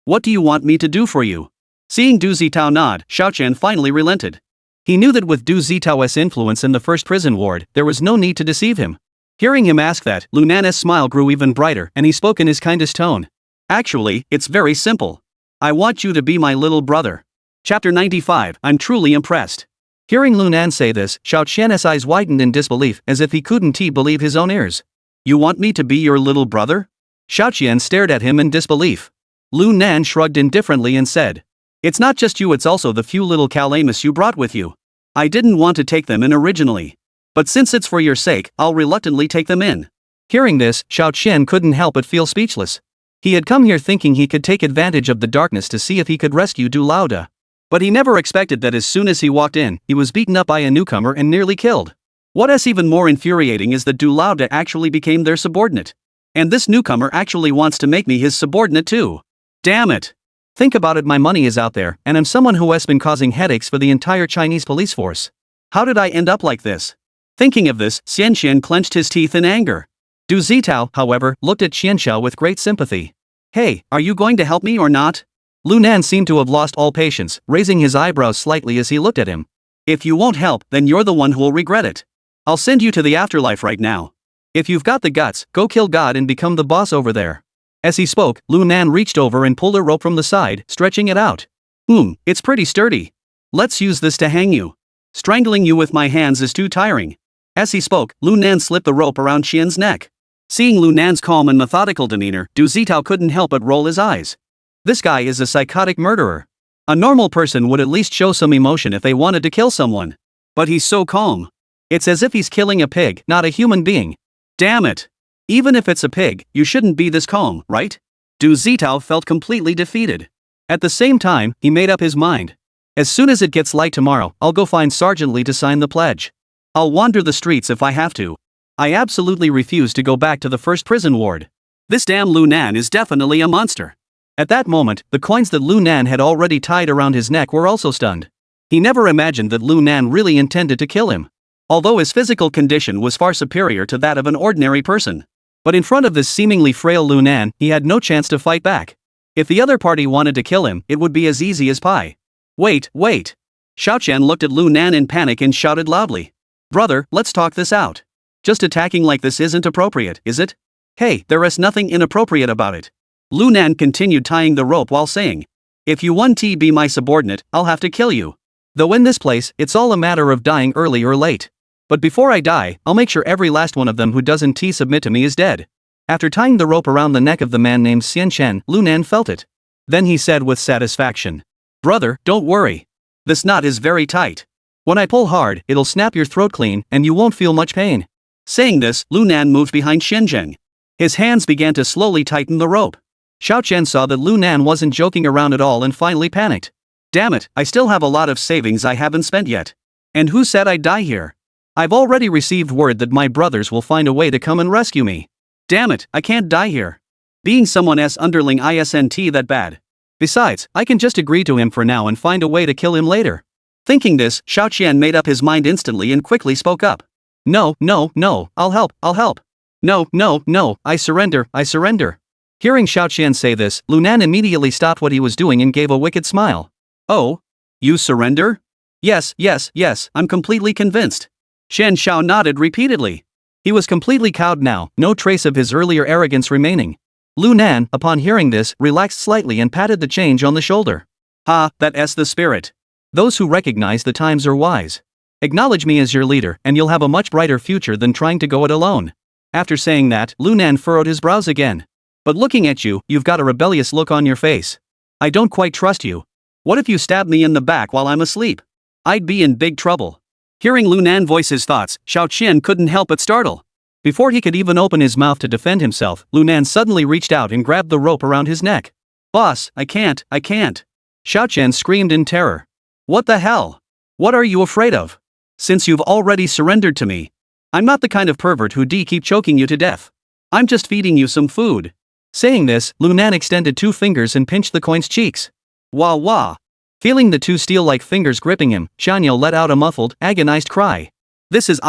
What do you want me to do for you? Seeing Du Zitao nod, Xiao Qian finally relented. He knew that with Du Zitao's influence in the first prison ward, there was no need to deceive him. Hearing him ask that, Lu Nan's smile grew even brighter and he spoke in his kindest tone. "Actually, it's very simple. I want you to be my little brother." Chapter 95, I'm truly impressed. Hearing Lu Nan say this, Xiao Qian's eyes widened in disbelief as if he couldn't believe his own ears. "You want me to be your little brother?" Xiao Qian stared at him in disbelief. Lu Nan shrugged indifferently and said, "It's not just you, it's also the few little calamus you brought with you. I didn't want to take them in originally. But since it's for your sake, I'll reluctantly take them in." Hearing this, Xiao Qian couldn't help but feel speechless. He had come here thinking he could take advantage of the darkness to see if he could rescue Du Lao. But he never expected that as soon as he walked in, he was beaten up by a newcomer and nearly killed. What's even more infuriating is that Du Lao actually became their subordinate. And this newcomer actually wants to make me his subordinate too. Damn it. Think about it, my money is out there, and I'm someone who has been causing headaches for the entire Chinese police force. How did I end up like this? Thinking of this, Xian Qian clenched his teeth in anger. Du Zitao, however, looked at Qian Shao with great sympathy. "Hey, are you going to help me or not?" Lu Nan seemed to have lost all patience, raising his eyebrows slightly as he looked at him. "If you won't help, then you're the one who'll regret it. I'll send you to the afterlife right now. If you've got the guts, go kill God and become the boss over there." As he spoke, Lu Nan reached over and pulled a rope from the side, stretching it out. It's pretty sturdy. Let's use this to hang you. Strangling you with my hands is too tiring." As he spoke, Lu Nan slipped the rope around Qian's neck. Seeing Lu Nan's calm and methodical demeanor, Du Zitao couldn't help but roll his eyes. This guy is a psychotic murderer. A normal person would at least show some emotion if they wanted to kill someone. But he's so calm. It's as if he's killing a pig, not a human being. Damn it. Even if it's a pig, you shouldn't be this calm, right? Du Zitao felt completely defeated. At the same time, he made up his mind. As soon as it gets light tomorrow, I'll go find Sergeant Lee to sign the pledge. I'll wander the streets if I have to. I absolutely refuse to go back to the first prison ward. This damn Lu Nan is definitely a monster. At that moment, the coins that Lu Nan had already tied around his neck were also stunned. He never imagined that Lu Nan really intended to kill him. Although his physical condition was far superior to that of an ordinary person. But in front of this seemingly frail Lu Nan, he had no chance to fight back. If the other party wanted to kill him, it would be as easy as pie. Wait. Xiao Qian looked at Lu Nan in panic and shouted loudly. "Brother, let's talk this out. Just attacking like this isn't appropriate, is it?" "Hey, there is nothing inappropriate about it." Lu Nan continued tying the rope while saying, "If you want to be my subordinate, I'll have to kill you. Though in this place, it's all a matter of dying early or late. But before I die, I'll make sure every last one of them who doesn't submit to me is dead." After tying the rope around the neck of the man named Xian Chen, Lu Nan felt it. Then he said with satisfaction, "Brother, don't worry. This knot is very tight. When I pull hard, it'll snap your throat clean and you won't feel much pain." Saying this, Lu Nan moved behind Shenzheng. His hands began to slowly tighten the rope. Xiao Chen saw that Lu Nan wasn't joking around at all and finally panicked. "Damn it, I still have a lot of savings I haven't spent yet. And who said I'd die here? I've already received word that my brothers will find a way to come and rescue me. Damn it, I can't die here. Being someone's underling isn't that bad. Besides, I can just agree to him for now and find a way to kill him later." Thinking this, Xiao Qian made up his mind instantly and quickly spoke up. No, I'll help. No, I surrender. Hearing Xiao Qian say this, Lu Nan immediately stopped what he was doing and gave a wicked smile. "Oh? You surrender?" Yes, I'm completely convinced." Shen Xiao nodded repeatedly. He was completely cowed now, no trace of his earlier arrogance remaining. Lu Nan, upon hearing this, relaxed slightly and patted the change on the shoulder. "Ha, that's the spirit. Those who recognize the times are wise. Acknowledge me as your leader and you'll have a much brighter future than trying to go it alone." After saying that, Lu Nan furrowed his brows again. "But looking at you, you've got a rebellious look on your face. I don't quite trust you. What if you stab me in the back while I'm asleep? I'd be in big trouble." Hearing Lu Nan voice his thoughts, Xiao Qian couldn't help but startle. Before he could even open his mouth to defend himself, Lu Nan suddenly reached out and grabbed the rope around his neck. "Boss, I can't. Xiao Qian screamed in terror. "What the hell? What are you afraid of? Since you've already surrendered to me. I'm not the kind of pervert who'd keep choking you to death. I'm just feeding you some food." Saying this, Lu Nan extended 2 fingers and pinched the coin's cheeks. Wah wah. Feeling the 2 steel-like fingers gripping him, Shanyo let out a muffled, agonized cry. This is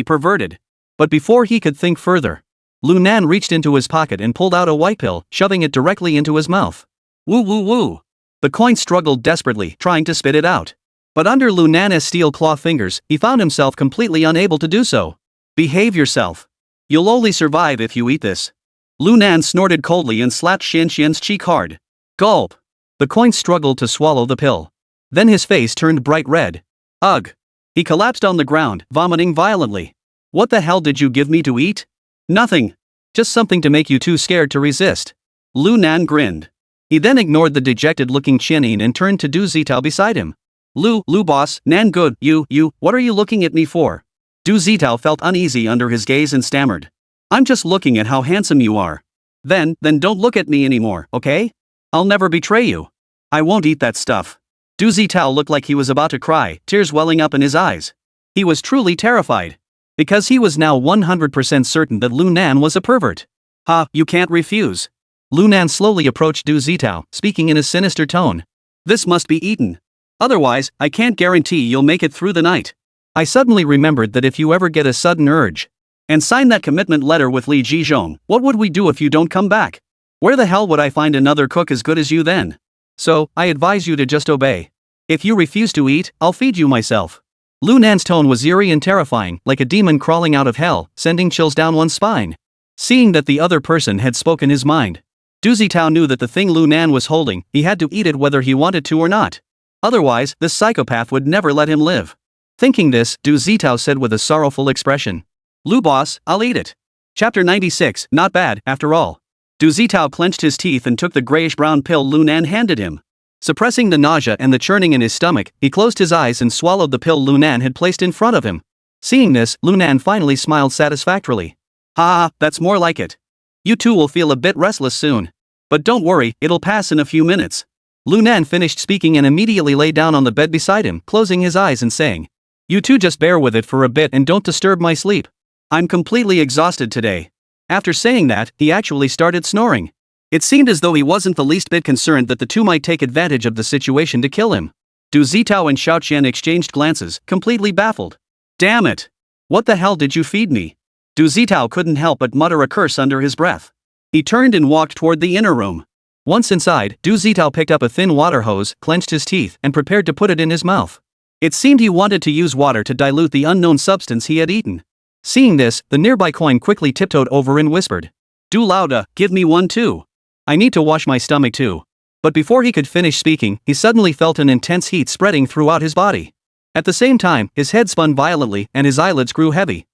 perverted. But before he could think further, Lu Nan reached into his pocket and pulled out a white pill, shoving it directly into his mouth. Woo. The coin struggled desperately, trying to spit it out. But under Lu Nan's steel claw fingers, he found himself completely unable to do so. "Behave yourself. You'll only survive if you eat this." Lu Nan snorted coldly and slapped Xian Xian's cheek hard. Gulp. The coin struggled to swallow the pill. Then his face turned bright red. Ugh. He collapsed on the ground, vomiting violently. "What the hell did you give me to eat?" "Nothing. Just something to make you too scared to resist." Lu Nan grinned. He then ignored the dejected-looking Qianin and turned to Du Zitao beside him. Lu boss, Nan good, you, what are you looking at me for?" Du Zitao felt uneasy under his gaze and stammered. "I'm just looking at how handsome you are." Then don't look at me anymore, okay? I'll never betray you. I won't eat that stuff." Du Zitao looked like he was about to cry, tears welling up in his eyes. He was truly terrified. Because he was now 100% certain that Lu Nan was a pervert. "Ha, you can't refuse." Lu Nan slowly approached Du Zitao, speaking in a sinister tone. "This must be eaten. Otherwise, I can't guarantee you'll make it through the night. I suddenly remembered that if you ever get a sudden urge and sign that commitment letter with Li Jizhong, what would we do if you don't come back? Where the hell would I find another cook as good as you then? So, I advise you to just obey. If you refuse to eat, I'll feed you myself." Lu Nan's tone was eerie and terrifying, like a demon crawling out of hell, sending chills down one's spine. Seeing that the other person had spoken his mind, Du Zitao knew that the thing Lu Nan was holding, he had to eat it whether he wanted to or not. Otherwise, this psychopath would never let him live. Thinking this, Du Zitao said with a sorrowful expression. "Lu boss, I'll eat it." Chapter 96, not bad, after all. Du Zitao clenched his teeth and took the grayish-brown pill Lu Nan handed him. Suppressing the nausea and the churning in his stomach, he closed his eyes and swallowed the pill Lu Nan had placed in front of him. Seeing this, Lu Nan finally smiled satisfactorily. "Ha, that's more like it. You two will feel a bit restless soon. But don't worry, it'll pass in a few minutes." Lu Nan finished speaking and immediately lay down on the bed beside him, closing his eyes and saying, "You two just bear with it for a bit and don't disturb my sleep. I'm completely exhausted today." After saying that, he actually started snoring. It seemed as though he wasn't the least bit concerned that the two might take advantage of the situation to kill him. Du Zitao and Xiao Qian exchanged glances, completely baffled. "Damn it! What the hell did you feed me?" Du Zitao couldn't help but mutter a curse under his breath. He turned and walked toward the inner room. Once inside, Du Zitao picked up a thin water hose, clenched his teeth, and prepared to put it in his mouth. It seemed he wanted to use water to dilute the unknown substance he had eaten. Seeing this, the nearby coin quickly tiptoed over and whispered, "Du Lauda, give me one too. I need to wash my stomach too." But before he could finish speaking, he suddenly felt an intense heat spreading throughout his body. At the same time, his head spun violently and his eyelids grew heavy.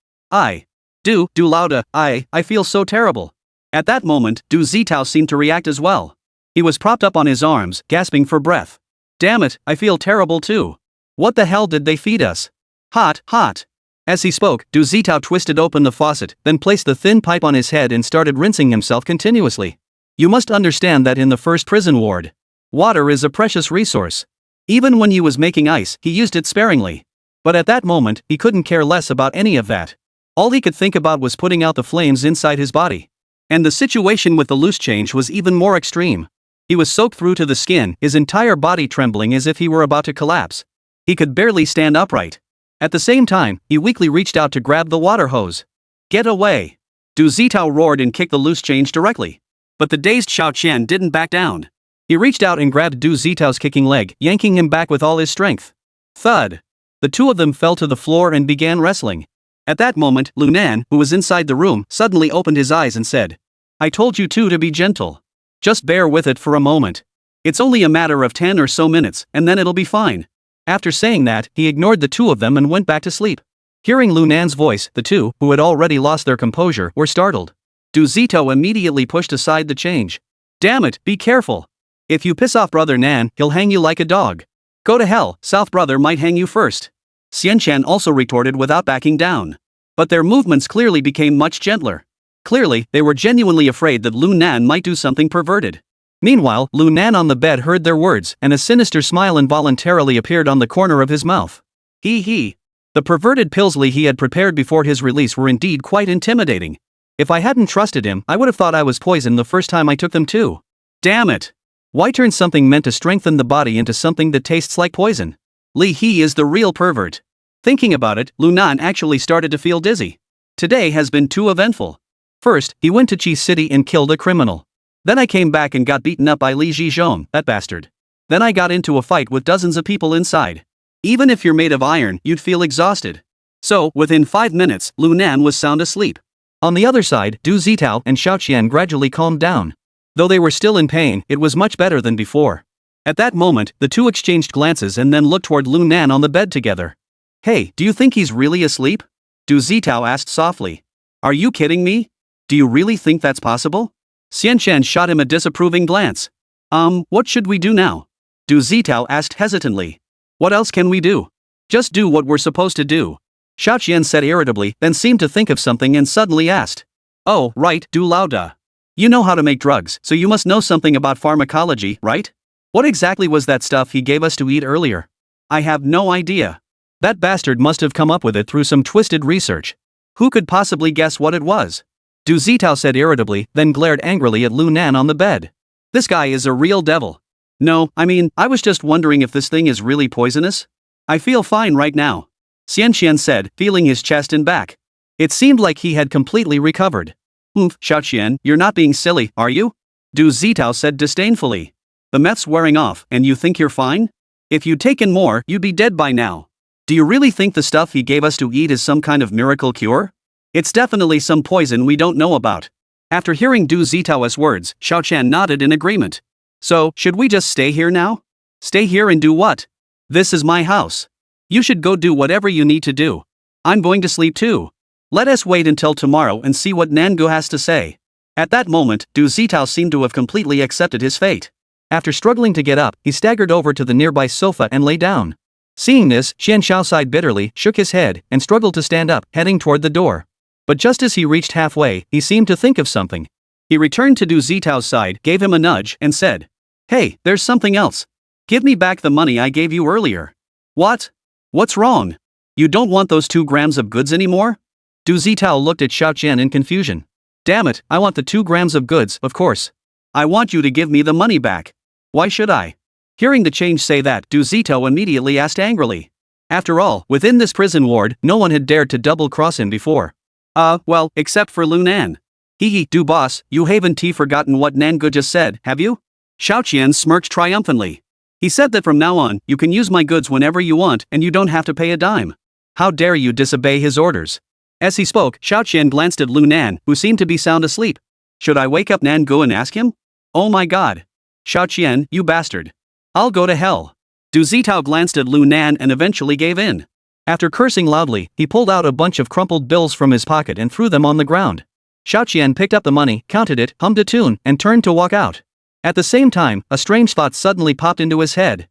Du Lauda, I feel so terrible. At that moment, Du Zitao seemed to react as well. He was propped up on his arms, gasping for breath. Damn it, I feel terrible too. What the hell did they feed us? Hot, hot. As he spoke, Du Zitao twisted open the faucet, then placed the thin pipe on his head and started rinsing himself continuously. You must understand that in the first prison ward, water is a precious resource. Even when he was making ice, he used it sparingly. But at that moment, he couldn't care less about any of that. All he could think about was putting out the flames inside his body. And the situation with the loose change was even more extreme. He was soaked through to the skin, his entire body trembling as if he were about to collapse. He could barely stand upright. At the same time, he weakly reached out to grab the water hose. Get away! Du Zitao roared and kicked the loose change directly. But the dazed Xiao Qian didn't back down. He reached out and grabbed Du Zitao's kicking leg, yanking him back with all his strength. Thud! The two of them fell to the floor and began wrestling. At that moment, Lu Nan, who was inside the room, suddenly opened his eyes and said, I told you two to be gentle. Just bear with it for a moment. It's only a matter of 10 or so minutes, and then it'll be fine. After saying that, he ignored the two of them and went back to sleep. Hearing Lu Nan's voice, the two, who had already lost their composure, were startled. Du Zitao immediately pushed aside the change. Damn it, be careful. If you piss off Brother Nan, he'll hang you like a dog. Go to hell, South Brother might hang you first. Xianshan also retorted without backing down. But their movements clearly became much gentler. Clearly, they were genuinely afraid that Lu Nan might do something perverted. Meanwhile, Lu Nan on the bed heard their words, and a sinister smile involuntarily appeared on the corner of his mouth. He. The perverted pills he had prepared before his release were indeed quite intimidating. If I hadn't trusted him, I would have thought I was poisoned the first time I took them too. Damn it! Why turn something meant to strengthen the body into something that tastes like poison? Li He is the real pervert. Thinking about it, Lu Nan actually started to feel dizzy. Today has been too eventful. First, he went to Qi City and killed a criminal. Then I came back and got beaten up by Li Zhizhong, that bastard. Then I got into a fight with dozens of people inside. Even if you're made of iron, you'd feel exhausted. So, within 5 minutes, Lu Nan was sound asleep. On the other side, Du Zitao and Xiao Qian gradually calmed down. Though they were still in pain, it was much better than before. At that moment, the two exchanged glances and then looked toward Lu Nan on the bed together. Hey, do you think he's really asleep? Du Zitao asked softly. Are you kidding me? Do you really think that's possible? Xianshan shot him a disapproving glance. What should we do now? Du Zitao asked hesitantly. What else can we do? Just do what we're supposed to do. Xiao Qian said irritably, then seemed to think of something and suddenly asked. Oh, right, Du Laoda. You know how to make drugs, so you must know something about pharmacology, right? What exactly was that stuff he gave us to eat earlier? I have no idea. That bastard must have come up with it through some twisted research. Who could possibly guess what it was? Du Zitao said irritably, then glared angrily at Lu Nan on the bed. This guy is a real devil. No, I was just wondering if this thing is really poisonous. I feel fine right now. Xianshan said, feeling his chest and back. It seemed like he had completely recovered. Xiao Qian, you're not being silly, are you? Du Zitao said disdainfully. The meth's wearing off, and you think you're fine? If you'd taken more, you'd be dead by now. Do you really think the stuff he gave us to eat is some kind of miracle cure? It's definitely some poison we don't know about. After hearing Du Zitao's words, Xiao Qian nodded in agreement. So, should we just stay here now? Stay here and do what? This is my house. You should go do whatever you need to do. I'm going to sleep too. Let us wait until tomorrow and see what Nangu has to say. At that moment, Du Zitao seemed to have completely accepted his fate. After struggling to get up, he staggered over to the nearby sofa and lay down. Seeing this, Xian Xiao sighed bitterly, shook his head, and struggled to stand up, heading toward the door. But just as he reached halfway, he seemed to think of something. He returned to Du Zitao's side, gave him a nudge, and said, Hey, there's something else. Give me back the money I gave you earlier. What? What's wrong? You don't want those 2 grams of goods anymore? Du Zitao looked at Xiao Qian in confusion. Damn it, I want the 2 grams of goods, of course. I want you to give me the money back. Why should I? Hearing the change say that, Du Zitao immediately asked angrily. After all, within this prison ward, no one had dared to double-cross him before. Well, except for Lu Nan. Hee, Du boss, you haven't forgotten what Nangu just said, have you? Xiao Qian smirked triumphantly. He said that from now on, you can use my goods whenever you want and you don't have to pay a dime. How dare you disobey his orders? As he spoke, Xiao Qian glanced at Lu Nan, who seemed to be sound asleep. Should I wake up Nangu and ask him? Oh my god. Xiao Qian, you bastard. I'll go to hell. Du Zitao glanced at Lu Nan and eventually gave in. After cursing loudly, he pulled out a bunch of crumpled bills from his pocket and threw them on the ground. Xiaoqian picked up the money, counted it, hummed a tune, and turned to walk out. At the same time, a strange thought suddenly popped into his head.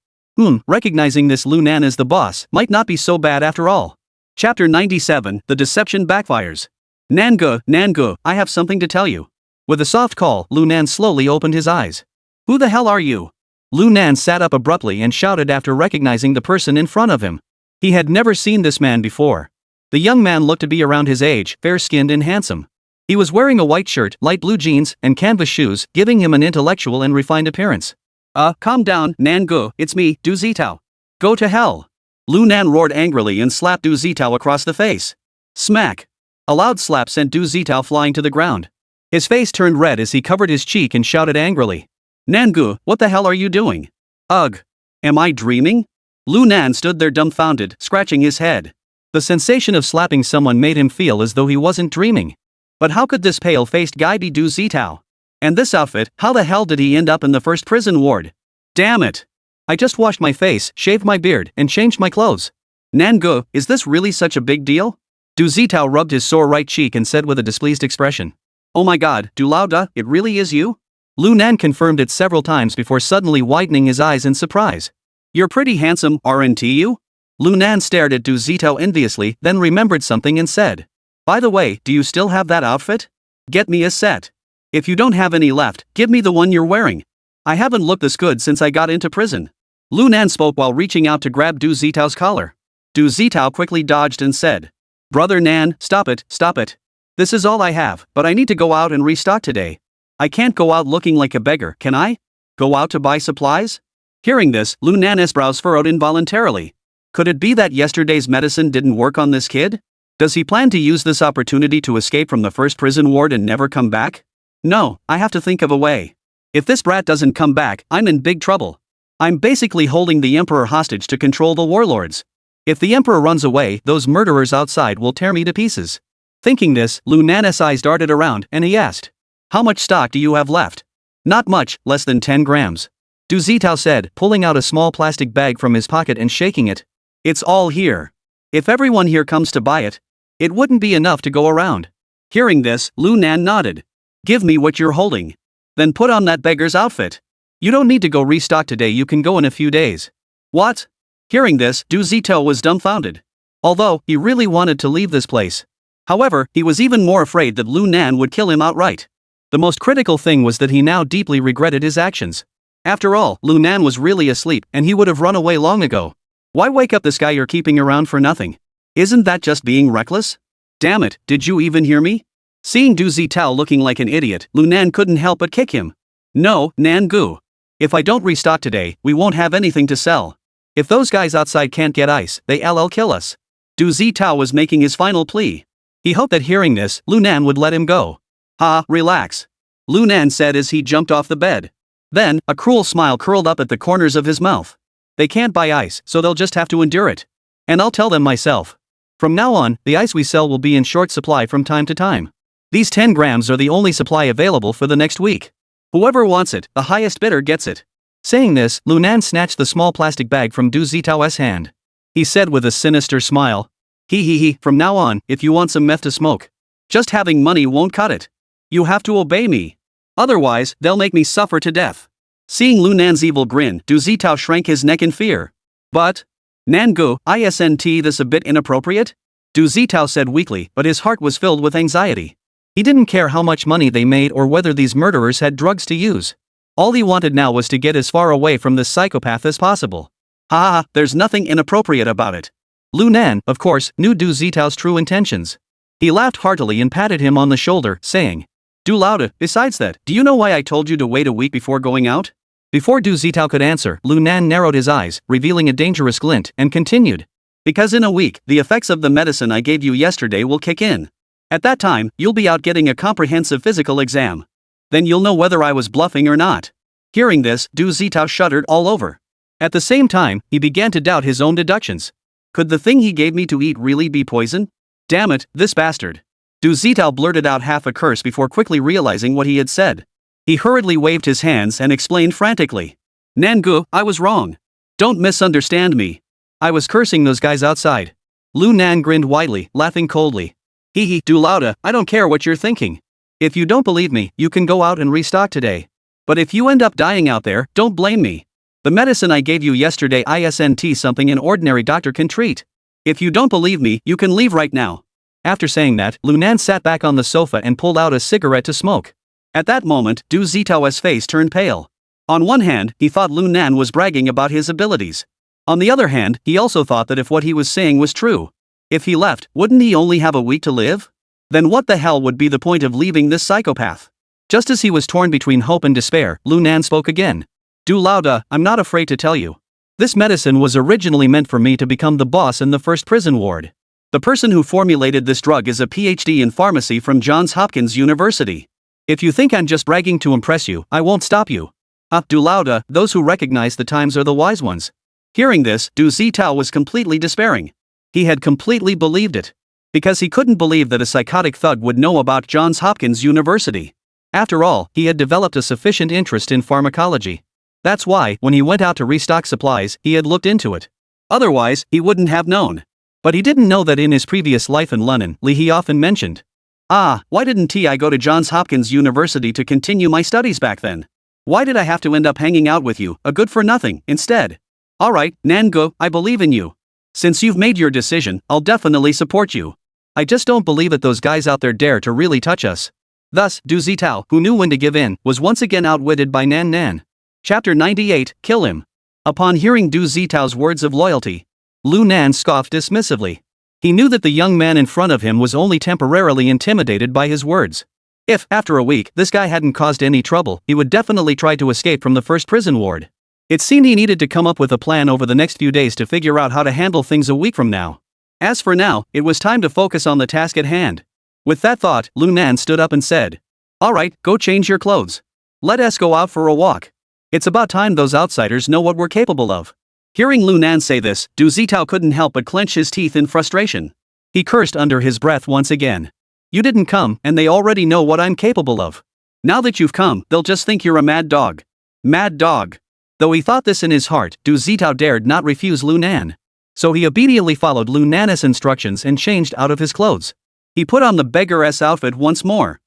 Recognizing this Lu Nan as the boss might not be so bad after all. Chapter 97, The Deception Backfires. Nangu, I have something to tell you. With a soft call, Lu Nan slowly opened his eyes. Who the hell are you? Lu Nan sat up abruptly and shouted after recognizing the person in front of him. He had never seen this man before. The young man looked to be around his age, fair-skinned and handsome. He was wearing a white shirt, light blue jeans, and canvas shoes, giving him an intellectual and refined appearance. Calm down, Nangu, it's me, Du Zitao. Go to hell. Lu Nan roared angrily and slapped Du Zitao across the face. Smack. A loud slap sent Du Zitao flying to the ground. His face turned red as he covered his cheek and shouted angrily. Nangu, what the hell are you doing? Ugh. Am I dreaming? Lu Nan stood there dumbfounded, scratching his head. The sensation of slapping someone made him feel as though he wasn't dreaming. But how could this pale-faced guy be Du Zitao? And this outfit, how the hell did he end up in the first prison ward? Damn it! I just washed my face, shaved my beard, and changed my clothes. Nangu, is this really such a big deal? Du Zitao rubbed his sore right cheek and said with a displeased expression. Oh my god, Du Lauda, it really is you? Lu Nan confirmed it several times before suddenly widening his eyes in surprise. You're pretty handsome, aren't you? Lu Nan stared at Du Zitao enviously, then remembered something and said. By the way, do you still have that outfit? Get me a set. If you don't have any left, give me the one you're wearing. I haven't looked this good since I got into prison. Lu Nan spoke while reaching out to grab Du Zitao's collar. Du Zitao quickly dodged and said. Brother Nan, stop it. This is all I have, but I need to go out and restock today. I can't go out looking like a beggar, can I? Go out to buy supplies? Hearing this, Lu Nan's brows furrowed involuntarily. Could it be that yesterday's medicine didn't work on this kid? Does he plan to use this opportunity to escape from the first prison ward and never come back? No, I have to think of a way. If this brat doesn't come back, I'm in big trouble. I'm basically holding the emperor hostage to control the warlords. If the emperor runs away, those murderers outside will tear me to pieces. Thinking this, Lu Nan's eyes darted around and he asked. How much stock do you have left? Not much, less than 10 grams. Du Zitao said, pulling out a small plastic bag from his pocket and shaking it. It's all here. If everyone here comes to buy it, it wouldn't be enough to go around. Hearing this, Lu Nan nodded. Give me what you're holding. Then put on that beggar's outfit. You don't need to go restock today, you can go in a few days. What? Hearing this, Du Zitao was dumbfounded. Although, he really wanted to leave this place. However, he was even more afraid that Lu Nan would kill him outright. The most critical thing was that he now deeply regretted his actions. After all, Lu Nan was really asleep and he would have run away long ago. Why wake up this guy you're keeping around for nothing? Isn't that just being reckless? Damn it, did you even hear me? Seeing Du Zitao looking like an idiot, Lu Nan couldn't help but kick him. No, Nangu. If I don't restock today, we won't have anything to sell. If those guys outside can't get ice, they'll kill us. Du Zitao was making his final plea. He hoped that hearing this, Lu Nan would let him go. Relax. Lu Nan said as he jumped off the bed. Then, a cruel smile curled up at the corners of his mouth. They can't buy ice, so they'll just have to endure it. And I'll tell them myself. From now on, the ice we sell will be in short supply from time to time. These 10 grams are the only supply available for the next week. Whoever wants it, the highest bidder gets it. Saying this, Lu Nan snatched the small plastic bag from Du Zitao's hand. He said with a sinister smile. From now on, if you want some meth to smoke, just having money won't cut it. You have to obey me. Otherwise, they'll make me suffer to death. Seeing Lu Nan's evil grin, Du Zitao shrank his neck in fear. But, Nangu, isn't this a bit inappropriate? Du Zitao said weakly, but his heart was filled with anxiety. He didn't care how much money they made or whether these murderers had drugs to use. All he wanted now was to get as far away from this psychopath as possible. There's nothing inappropriate about it. Lu Nan, of course, knew Du Zitao's true intentions. He laughed heartily and patted him on the shoulder, saying, Du Lauda, besides that, do you know why I told you to wait a week before going out? Before Du Zitao could answer, Lu Nan narrowed his eyes, revealing a dangerous glint, and continued. Because in a week, the effects of the medicine I gave you yesterday will kick in. At that time, you'll be out getting a comprehensive physical exam. Then you'll know whether I was bluffing or not. Hearing this, Du Zitao shuddered all over. At the same time, he began to doubt his own deductions. Could the thing he gave me to eat really be poison? Damn it, this bastard. Du Zitao blurted out half a curse before quickly realizing what he had said. He hurriedly waved his hands and explained frantically. Nangu, I was wrong. Don't misunderstand me. I was cursing those guys outside. Lu Nan grinned widely, laughing coldly. Du Lauda, I don't care what you're thinking. If you don't believe me, you can go out and restock today. But if you end up dying out there, don't blame me. The medicine I gave you yesterday isn't something an ordinary doctor can treat. If you don't believe me, you can leave right now. After saying that, Lunan sat back on the sofa and pulled out a cigarette to smoke. At that moment, Du Zitao's face turned pale. On one hand, he thought Lunan was bragging about his abilities. On the other hand, he also thought that if what he was saying was true, if he left, wouldn't he only have a week to live? Then what the hell would be the point of leaving this psychopath? Just as he was torn between hope and despair, Lunan spoke again. Du Lauda, I'm not afraid to tell you. This medicine was originally meant for me to become the boss in the first prison ward. The person who formulated this drug is a PhD in pharmacy from Johns Hopkins University. If you think I'm just bragging to impress you, I won't stop you. Du Lauda, those who recognize the times are the wise ones. Hearing this, Du Zitao was completely despairing. He had completely believed it. Because he couldn't believe that a psychotic thug would know about Johns Hopkins University. After all, he had developed a sufficient interest in pharmacology. That's why, when he went out to restock supplies, he had looked into it. Otherwise, he wouldn't have known. But he didn't know that in his previous life in London, he often mentioned, why didn't I go to Johns Hopkins University to continue my studies back then? Why did I have to end up hanging out with you, a good-for-nothing, instead? Alright, Nango, I believe in you. Since you've made your decision, I'll definitely support you. I just don't believe that those guys out there dare to really touch us. Thus, Du Zitao, who knew when to give in, was once again outwitted by Nan Nan. Chapter 98, Kill Him. Upon hearing Du Zitao's words of loyalty, Lu Nan scoffed dismissively. He knew that the young man in front of him was only temporarily intimidated by his words. If, after a week, this guy hadn't caused any trouble, he would definitely try to escape from the first prison ward. It seemed he needed to come up with a plan over the next few days to figure out how to handle things a week from now. As for now, it was time to focus on the task at hand. With that thought, Lu Nan stood up and said, Alright, go change your clothes. Let us go out for a walk. It's about time those outsiders know what we're capable of. Hearing Lu Nan say this, Du Zitao couldn't help but clench his teeth in frustration. He cursed under his breath once again. You didn't come, and they already know what I'm capable of. Now that you've come, they'll just think you're a mad dog. Mad dog. Though he thought this in his heart, Du Zitao dared not refuse Lu Nan. So he obediently followed Lu Nan's instructions and changed out of his clothes. He put on the beggar's outfit once more.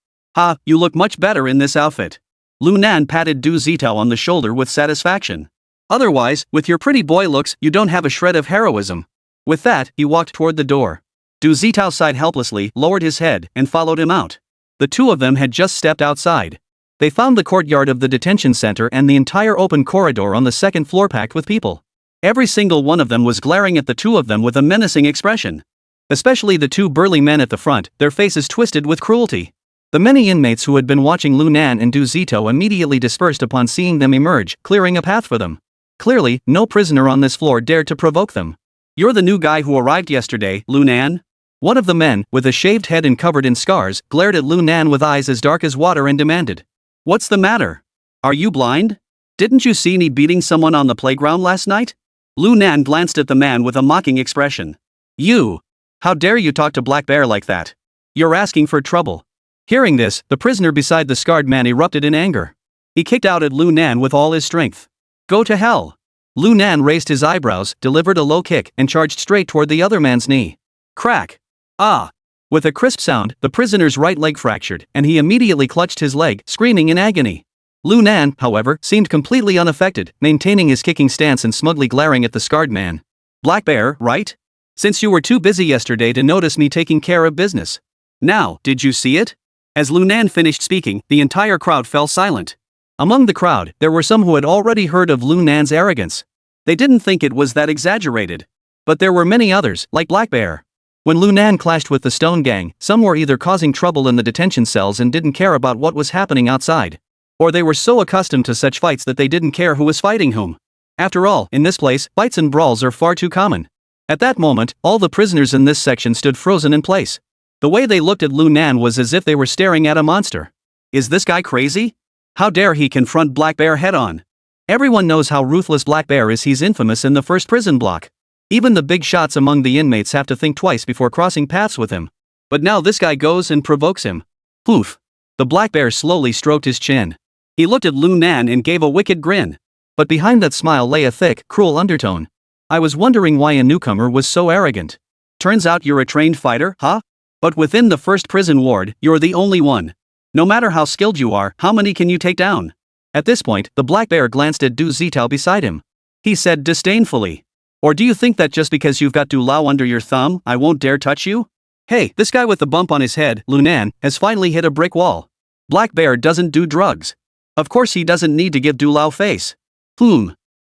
You look much better in this outfit. Lu Nan patted Du Zitao on the shoulder with satisfaction. Otherwise, with your pretty boy looks, you don't have a shred of heroism. With that, he walked toward the door. Du Zitao sighed helplessly, lowered his head, and followed him out. The two of them had just stepped outside. They found the courtyard of the detention center and the entire open corridor on the second floor packed with people. Every single one of them was glaring at the two of them with a menacing expression. Especially the two burly men at the front, their faces twisted with cruelty. The many inmates who had been watching Lu Nan and Du Zitao immediately dispersed upon seeing them emerge, clearing a path for them. Clearly, no prisoner on this floor dared to provoke them. You're the new guy who arrived yesterday, Lu Nan? One of the men, with a shaved head and covered in scars, glared at Lu Nan with eyes as dark as water and demanded. What's the matter? Are you blind? Didn't you see me beating someone on the playground last night? Lu Nan glanced at the man with a mocking expression. You! How dare you talk to Black Bear like that? You're asking for trouble. Hearing this, the prisoner beside the scarred man erupted in anger. He kicked out at Lu Nan with all his strength. Go to hell! Lu Nan raised his eyebrows, delivered a low kick, and charged straight toward the other man's knee. Crack! With a crisp sound, the prisoner's right leg fractured, and he immediately clutched his leg, screaming in agony. Lu Nan, however, seemed completely unaffected, maintaining his kicking stance and smugly glaring at the scarred man. Black Bear, right? Since you were too busy yesterday to notice me taking care of business. Now, did you see it? As Lu Nan finished speaking, the entire crowd fell silent. Among the crowd, there were some who had already heard of Lu Nan's arrogance. They didn't think it was that exaggerated. But there were many others, like Black Bear. When Lu Nan clashed with the Stone Gang, some were either causing trouble in the detention cells and didn't care about what was happening outside. Or they were so accustomed to such fights that they didn't care who was fighting whom. After all, in this place, fights and brawls are far too common. At that moment, all the prisoners in this section stood frozen in place. The way they looked at Lu Nan was as if they were staring at a monster. Is this guy crazy? How dare he confront Black Bear head-on? Everyone knows how ruthless Black Bear is. He's infamous in the first prison block. Even the big shots among the inmates have to think twice before crossing paths with him. But now this guy goes and provokes him. Poof! The Black Bear slowly stroked his chin. He looked at Lu Nan and gave a wicked grin. But behind that smile lay a thick, cruel undertone. I was wondering why a newcomer was so arrogant. Turns out you're a trained fighter, huh? But within the first prison ward, you're the only one. No matter how skilled you are, how many can you take down? At this point, the black bear glanced at Du Zitao beside him. He said disdainfully. Or do you think that just because you've got Du Lao under your thumb, I won't dare touch you? Hey, this guy with the bump on his head, Lunan, has finally hit a brick wall. Black bear doesn't do drugs. Of course he doesn't need to give Du Lao face.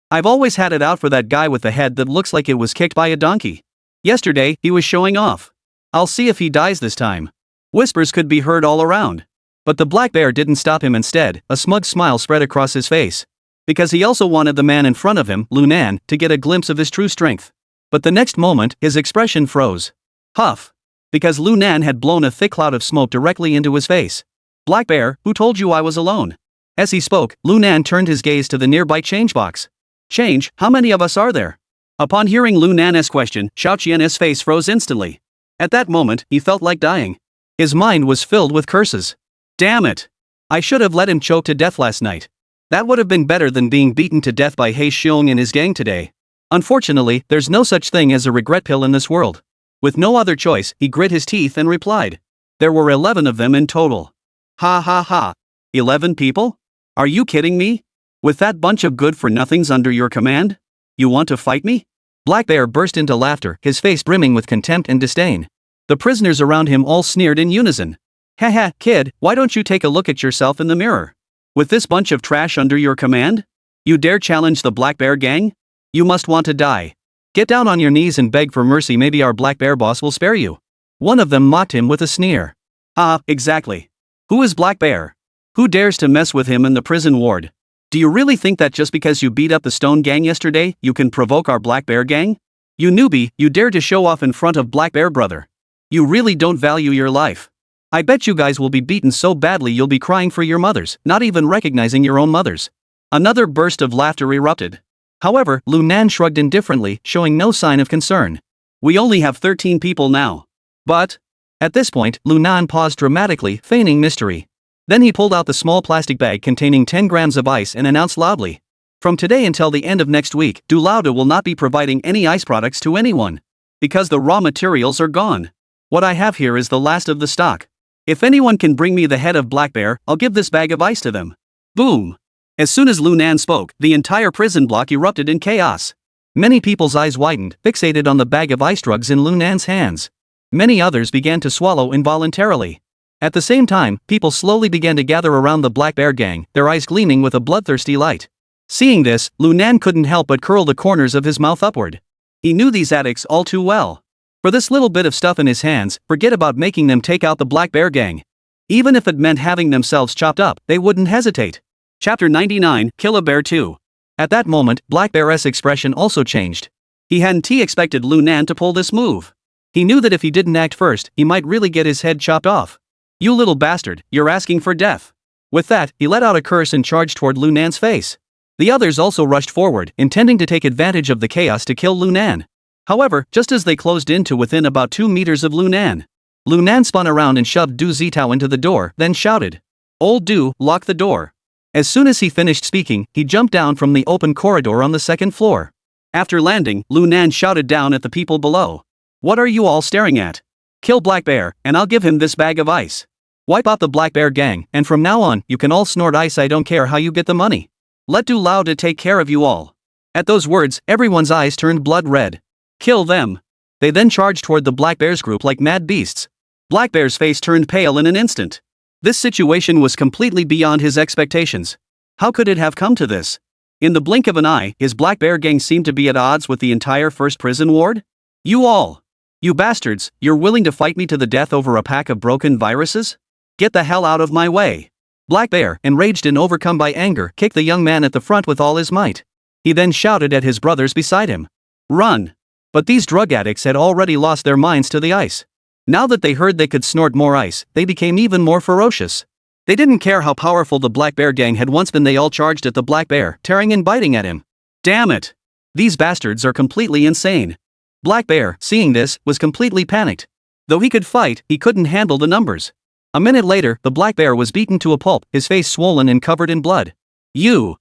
I've always had it out for that guy with the head that looks like it was kicked by a donkey. Yesterday, he was showing off. I'll see if he dies this time. Whispers could be heard all around. But the black bear didn't stop him. Instead, a smug smile spread across his face. Because he also wanted the man in front of him, Lunan, to get a glimpse of his true strength. But the next moment, his expression froze. Huff. Because Lunan had blown a thick cloud of smoke directly into his face. Black bear, who told you I was alone? As he spoke, Lunan turned his gaze to the nearby change box. Change, how many of us are there? Upon hearing Lunan's question, Xiao Qian's face froze instantly. At that moment, he felt like dying. His mind was filled with curses. Damn it! I should have let him choke to death last night. That would have been better than being beaten to death by He Xiong and his gang today. Unfortunately, there's no such thing as a regret pill in this world. With no other choice, he grit his teeth and replied. There were 11 of them in total. Ha ha ha. 11 people? Are you kidding me? With that bunch of good-for-nothings under your command? You want to fight me? Black Bear burst into laughter, his face brimming with contempt and disdain. The prisoners around him all sneered in unison. Haha, kid, why don't you take a look at yourself in the mirror? With this bunch of trash under your command? You dare challenge the Black Bear gang? You must want to die. Get down on your knees and beg for mercy, maybe our Black Bear boss will spare you. One of them mocked him with a sneer. Ah, exactly. Who is Black Bear? Who dares to mess with him in the prison ward? Do you really think that just because you beat up the Stone Gang yesterday, you can provoke our Black Bear gang? You newbie, you dare to show off in front of Black Bear brother. You really don't value your life. I bet you guys will be beaten so badly you'll be crying for your mothers, not even recognizing your own mothers. Another burst of laughter erupted. However, Lunan shrugged indifferently, showing no sign of concern. We only have 13 people now. But... At this point, Lunan paused dramatically, feigning mystery. Then he pulled out the small plastic bag containing 10 grams of ice and announced loudly. From today until the end of next week, Du Lauda will not be providing any ice products to anyone. Because the raw materials are gone. What I have here is the last of the stock. If anyone can bring me the head of Black Bear, I'll give this bag of ice to them. Boom! As soon as Lunan spoke, the entire prison block erupted in chaos. Many people's eyes widened, fixated on the bag of ice drugs in Lunan's hands. Many others began to swallow involuntarily. At the same time, people slowly began to gather around the Black Bear gang, their eyes gleaming with a bloodthirsty light. Seeing this, Lunan couldn't help but curl the corners of his mouth upward. He knew these addicts all too well. For this little bit of stuff in his hands, forget about making them take out the Black Bear gang. Even if it meant having themselves chopped up, they wouldn't hesitate. Chapter 99, Kill a Bear 2. At that moment, Black Bear's expression also changed. He hadn't expected Lunan to pull this move. He knew that if he didn't act first, he might really get his head chopped off. You little bastard, you're asking for death. With that, he let out a curse and charged toward Lunan's face. The others also rushed forward, intending to take advantage of the chaos to kill Lunan. However, just as they closed in to within about 2 meters of Lunan, Lunan spun around and shoved Du Zitao into the door, then shouted. Old Du, lock the door. As soon as he finished speaking, he jumped down from the open corridor on the second floor. After landing, Lunan shouted down at the people below. What are you all staring at? Kill Black Bear, and I'll give him this bag of ice. Wipe out the Black Bear gang, and from now on, you can all snort ice. I don't care how you get the money. Let Du Lauda take care of you all. At those words, everyone's eyes turned blood red. Kill them. They then charged toward the Black Bear's group like mad beasts. Black Bear's face turned pale in an instant. This situation was completely beyond his expectations. How could it have come to this? In the blink of an eye, his Black Bear gang seemed to be at odds with the entire first prison ward? You all. You bastards, you're willing to fight me to the death over a pack of broken viruses? Get the hell out of my way. Black Bear, enraged and overcome by anger, kicked the young man at the front with all his might. He then shouted at his brothers beside him. Run! But these drug addicts had already lost their minds to the ice. Now that they heard they could snort more ice, they became even more ferocious. They didn't care how powerful the Black Bear gang had once been. They all charged at the Black Bear, tearing and biting at him. Damn it! These bastards are completely insane. Black Bear, seeing this, was completely panicked. Though he could fight, he couldn't handle the numbers. A minute later, the Black Bear was beaten to a pulp, his face swollen and covered in blood. You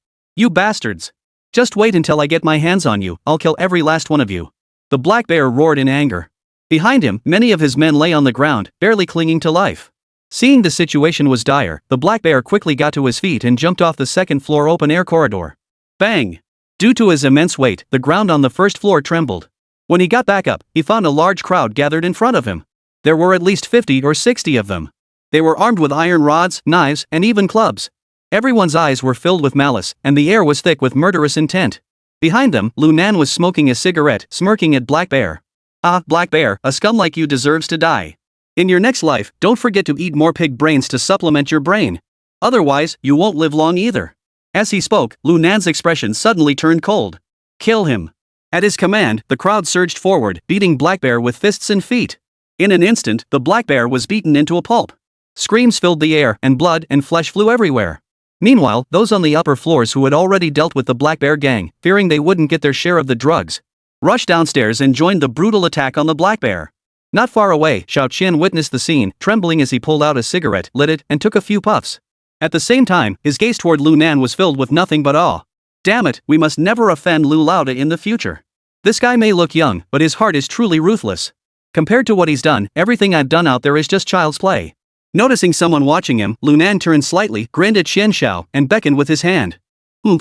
bastards! Just wait until I get my hands on you, I'll kill every last one of you. The Black Bear roared in anger. Behind him, many of his men lay on the ground, barely clinging to life. Seeing the situation was dire, the black bear quickly got to his feet and jumped off the second-floor open-air corridor. Bang! Due to his immense weight, the ground on the first floor trembled. When he got back up, he found a large crowd gathered in front of him. There were at least 50 or 60 of them. They were armed with iron rods, knives, and even clubs. Everyone's eyes were filled with malice, and the air was thick with murderous intent. Behind them, Lu Nan was smoking a cigarette, smirking at Black Bear. "Ah, Black Bear, a scum like you deserves to die. In your next life, don't forget to eat more pig brains to supplement your brain. Otherwise, you won't live long either." As he spoke, Lu Nan's expression suddenly turned cold. "Kill him." At his command, the crowd surged forward, beating Black Bear with fists and feet. In an instant, the Black Bear was beaten into a pulp. Screams filled the air, and blood and flesh flew everywhere. Meanwhile, those on the upper floors who had already dealt with the Black Bear gang, fearing they wouldn't get their share of the drugs, rushed downstairs and joined the brutal attack on the Black Bear. Not far away, Xiao Qian witnessed the scene, trembling as he pulled out a cigarette, lit it, and took a few puffs. At the same time, his gaze toward Lu Nan was filled with nothing but awe. Damn it, we must never offend Lu Laoda in the future. This guy may look young, but his heart is truly ruthless. Compared to what he's done, everything I've done out there is just child's play. Noticing someone watching him, Lu Nan turned slightly, grinned at Xian Xiao, and beckoned with his hand.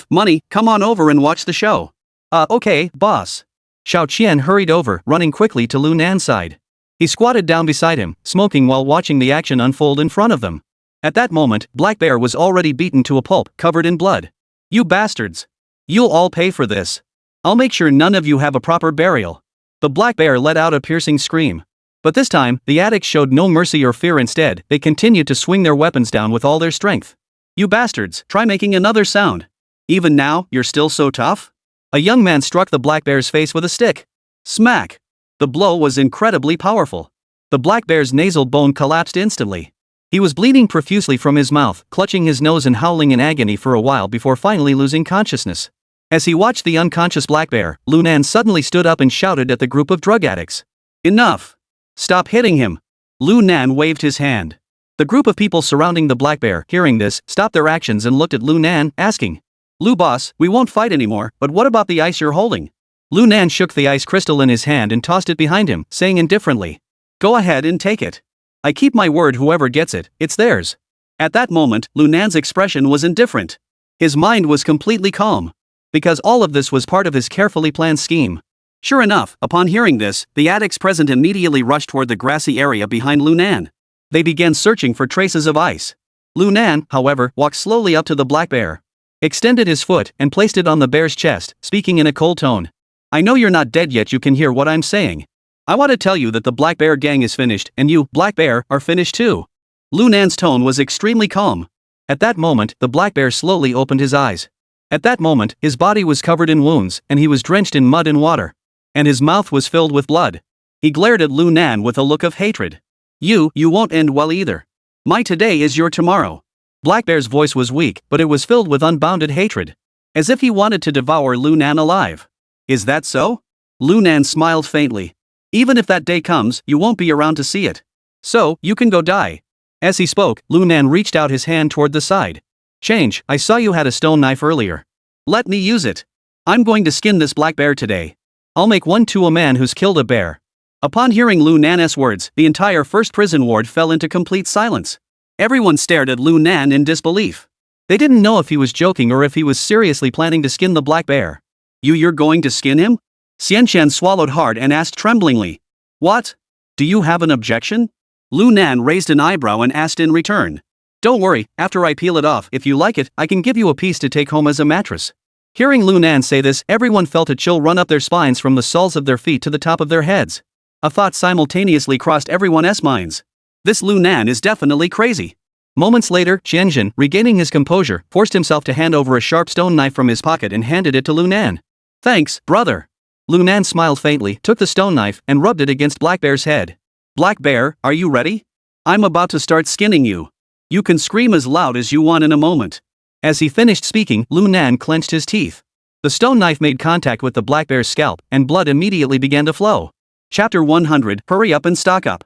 Money, come on over and watch the show." Okay, boss." Xiao Qian hurried over, running quickly to Lu Nan's side. He squatted down beside him, smoking while watching the action unfold in front of them. At that moment, Black Bear was already beaten to a pulp, covered in blood. "You bastards! You'll all pay for this. I'll make sure none of you have a proper burial." The Black Bear let out a piercing scream. But this time, the addicts showed no mercy or fear. Instead, they continued to swing their weapons down with all their strength. "You bastards, try making another sound. Even now, you're still so tough?" A young man struck the Black Bear's face with a stick. Smack! The blow was incredibly powerful. The Black Bear's nasal bone collapsed instantly. He was bleeding profusely from his mouth, clutching his nose and howling in agony for a while before finally losing consciousness. As he watched the unconscious Black Bear, Lu Nan suddenly stood up and shouted at the group of drug addicts. "Enough! Stop hitting him!" Lu Nan waved his hand. The group of people surrounding the Black Bear, hearing this, stopped their actions and looked at Lu Nan, asking, "Lu boss, we won't fight anymore, but what about the ice you're holding?" Lu Nan shook the ice crystal in his hand and tossed it behind him, saying indifferently, "Go ahead and take it. I keep my word, whoever gets it, it's theirs." At that moment, Lu Nan's expression was indifferent. His mind was completely calm. Because all of this was part of his carefully planned scheme. Sure enough, upon hearing this, the addicts present immediately rushed toward the grassy area behind Lu Nan. They began searching for traces of ice. Lu Nan, however, walked slowly up to the Black Bear, extended his foot, and placed it on the bear's chest, speaking in a cold tone. "I know you're not dead yet. You can hear what I'm saying. I want to tell you that the Black Bear gang is finished, and you, Black Bear, are finished too." Lu Nan's tone was extremely calm. At that moment, the Black Bear slowly opened his eyes. At that moment, his body was covered in wounds, and he was drenched in mud and water. And his mouth was filled with blood. He glared at Lu Nan with a look of hatred. You won't end well either. My today is your tomorrow." Black Bear's voice was weak, but it was filled with unbounded hatred. As if he wanted to devour Lu Nan alive. "Is that so?" Lu Nan smiled faintly. "Even if that day comes, you won't be around to see it. So, you can go die." As he spoke, Lu Nan reached out his hand toward the side. "Change, I saw you had a stone knife earlier. Let me use it. I'm going to skin this Black Bear today. I'll make one to a man who's killed a bear." Upon hearing Lu Nan's words, the entire first prison ward fell into complete silence. Everyone stared at Lu Nan in disbelief. They didn't know if he was joking or if he was seriously planning to skin the Black Bear. You're going to skin him?" Xianqian swallowed hard and asked tremblingly. "What? Do you have an objection?" Lu Nan raised an eyebrow and asked in return. "Don't worry, after I peel it off, if you like it, I can give you a piece to take home as a mattress." Hearing Lu Nan say this, everyone felt a chill run up their spines from the soles of their feet to the top of their heads. A thought simultaneously crossed everyone's minds. This Lu Nan is definitely crazy. Moments later, Qianjin, regaining his composure, forced himself to hand over a sharp stone knife from his pocket and handed it to Lu Nan. "Thanks, brother." Lu Nan smiled faintly, took the stone knife, and rubbed it against Black Bear's head. "Black Bear, are you ready? I'm about to start skinning you. You can scream as loud as you want in a moment." As he finished speaking, Lu Nan clenched his teeth. The stone knife made contact with the Black Bear's scalp, and blood immediately began to flow. Chapter 100, Hurry Up and Stock Up.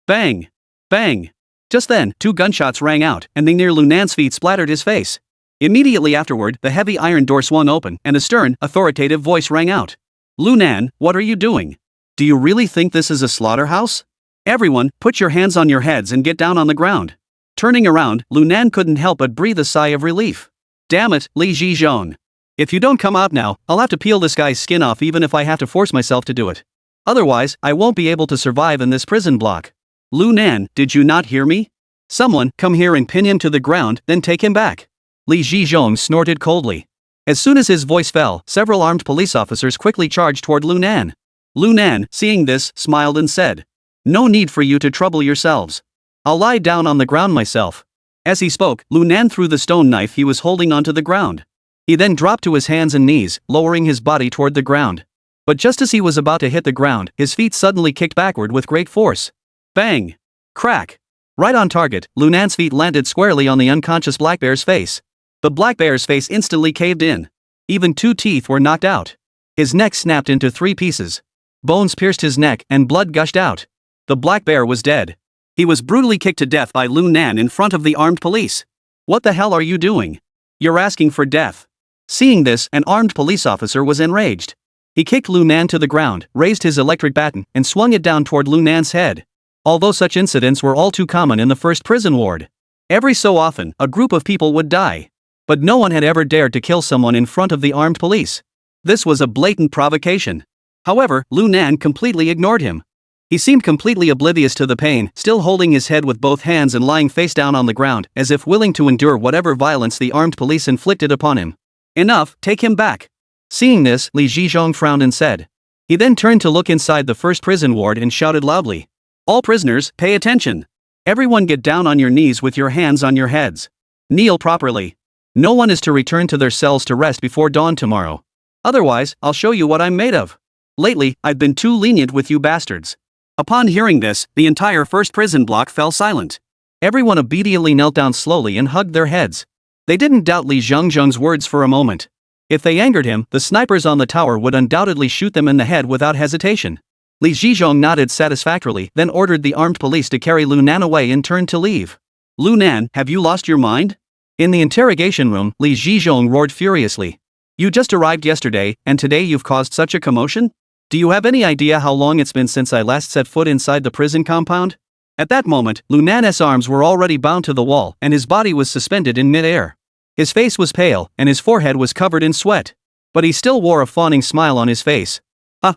Bang! Bang! Just then, 2 gunshots rang out, and they near Lu Nan's feet splattered his face. Immediately afterward, the heavy iron door swung open, and a stern, authoritative voice rang out. "Lu Nan, what are you doing? Do you really think this is a slaughterhouse? Everyone, put your hands on your heads and get down on the ground." Turning around, Lu Nan couldn't help but breathe a sigh of relief. Damn it, Li Zhizhong. If you don't come out now, I'll have to peel this guy's skin off even if I have to force myself to do it. Otherwise, I won't be able to survive in this prison block. Lu Nan, did you not hear me? Someone, come here and pin him to the ground, then take him back. Li Zhizhong snorted coldly. As soon as his voice fell, several armed police officers quickly charged toward Lu Nan. Lu Nan, seeing this, smiled and said, "No need for you to trouble yourselves. I'll lie down on the ground myself." As he spoke, Lu Nan threw the stone knife he was holding onto the ground. He then dropped to his hands and knees, lowering his body toward the ground. But just as he was about to hit the ground, his feet suddenly kicked backward with great force. Bang! Crack! Right on target, Lu Nan's feet landed squarely on the unconscious black bear's face. The black bear's face instantly caved in. Even 2 teeth were knocked out. His neck snapped into 3 pieces. Bones pierced his neck and blood gushed out. The black bear was dead. He was brutally kicked to death by Lu Nan in front of the armed police. What the hell are you doing? You're asking for death. Seeing this, an armed police officer was enraged. He kicked Lu Nan to the ground, raised his electric baton, and swung it down toward Lu Nan's head. Although such incidents were all too common in the first prison ward. Every so often, a group of people would die. But no one had ever dared to kill someone in front of the armed police. This was a blatant provocation. However, Lu Nan completely ignored him. He seemed completely oblivious to the pain, still holding his head with both hands and lying face down on the ground, as if willing to endure whatever violence the armed police inflicted upon him. Enough, take him back. Seeing this, Li Zhizhong frowned and said. He then turned to look inside the first prison ward and shouted loudly. All prisoners, pay attention. Everyone get down on your knees with your hands on your heads. Kneel properly. No one is to return to their cells to rest before dawn tomorrow. Otherwise, I'll show you what I'm made of. Lately, I've been too lenient with you bastards. Upon hearing this, the entire first prison block fell silent. Everyone obediently knelt down slowly and hugged their heads. They didn't doubt Li Zhizhong's words for a moment. If they angered him, the snipers on the tower would undoubtedly shoot them in the head without hesitation. Li Zhizhong nodded satisfactorily, then ordered the armed police to carry Lu Nan away and turned to leave. Lu Nan, have you lost your mind? In the interrogation room, Li Zhizhong roared furiously. You just arrived yesterday, and today you've caused such a commotion? Do you have any idea how long it's been since I last set foot inside the prison compound? At that moment, Lu Nan's arms were already bound to the wall and his body was suspended in mid-air. His face was pale, and his forehead was covered in sweat. But he still wore a fawning smile on his face.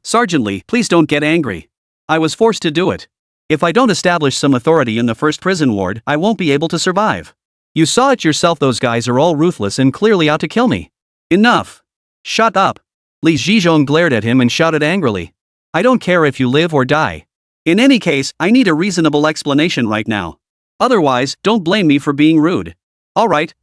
Sergeant Lee, please don't get angry. I was forced to do it. If I don't establish some authority in the first prison ward, I won't be able to survive. You saw it yourself, those guys are all ruthless and clearly out to kill me. Enough. Shut up. Li Zhizhong glared at him and shouted angrily. I don't care if you live or die. In any case, I need a reasonable explanation right now. Otherwise, don't blame me for being rude. Alright.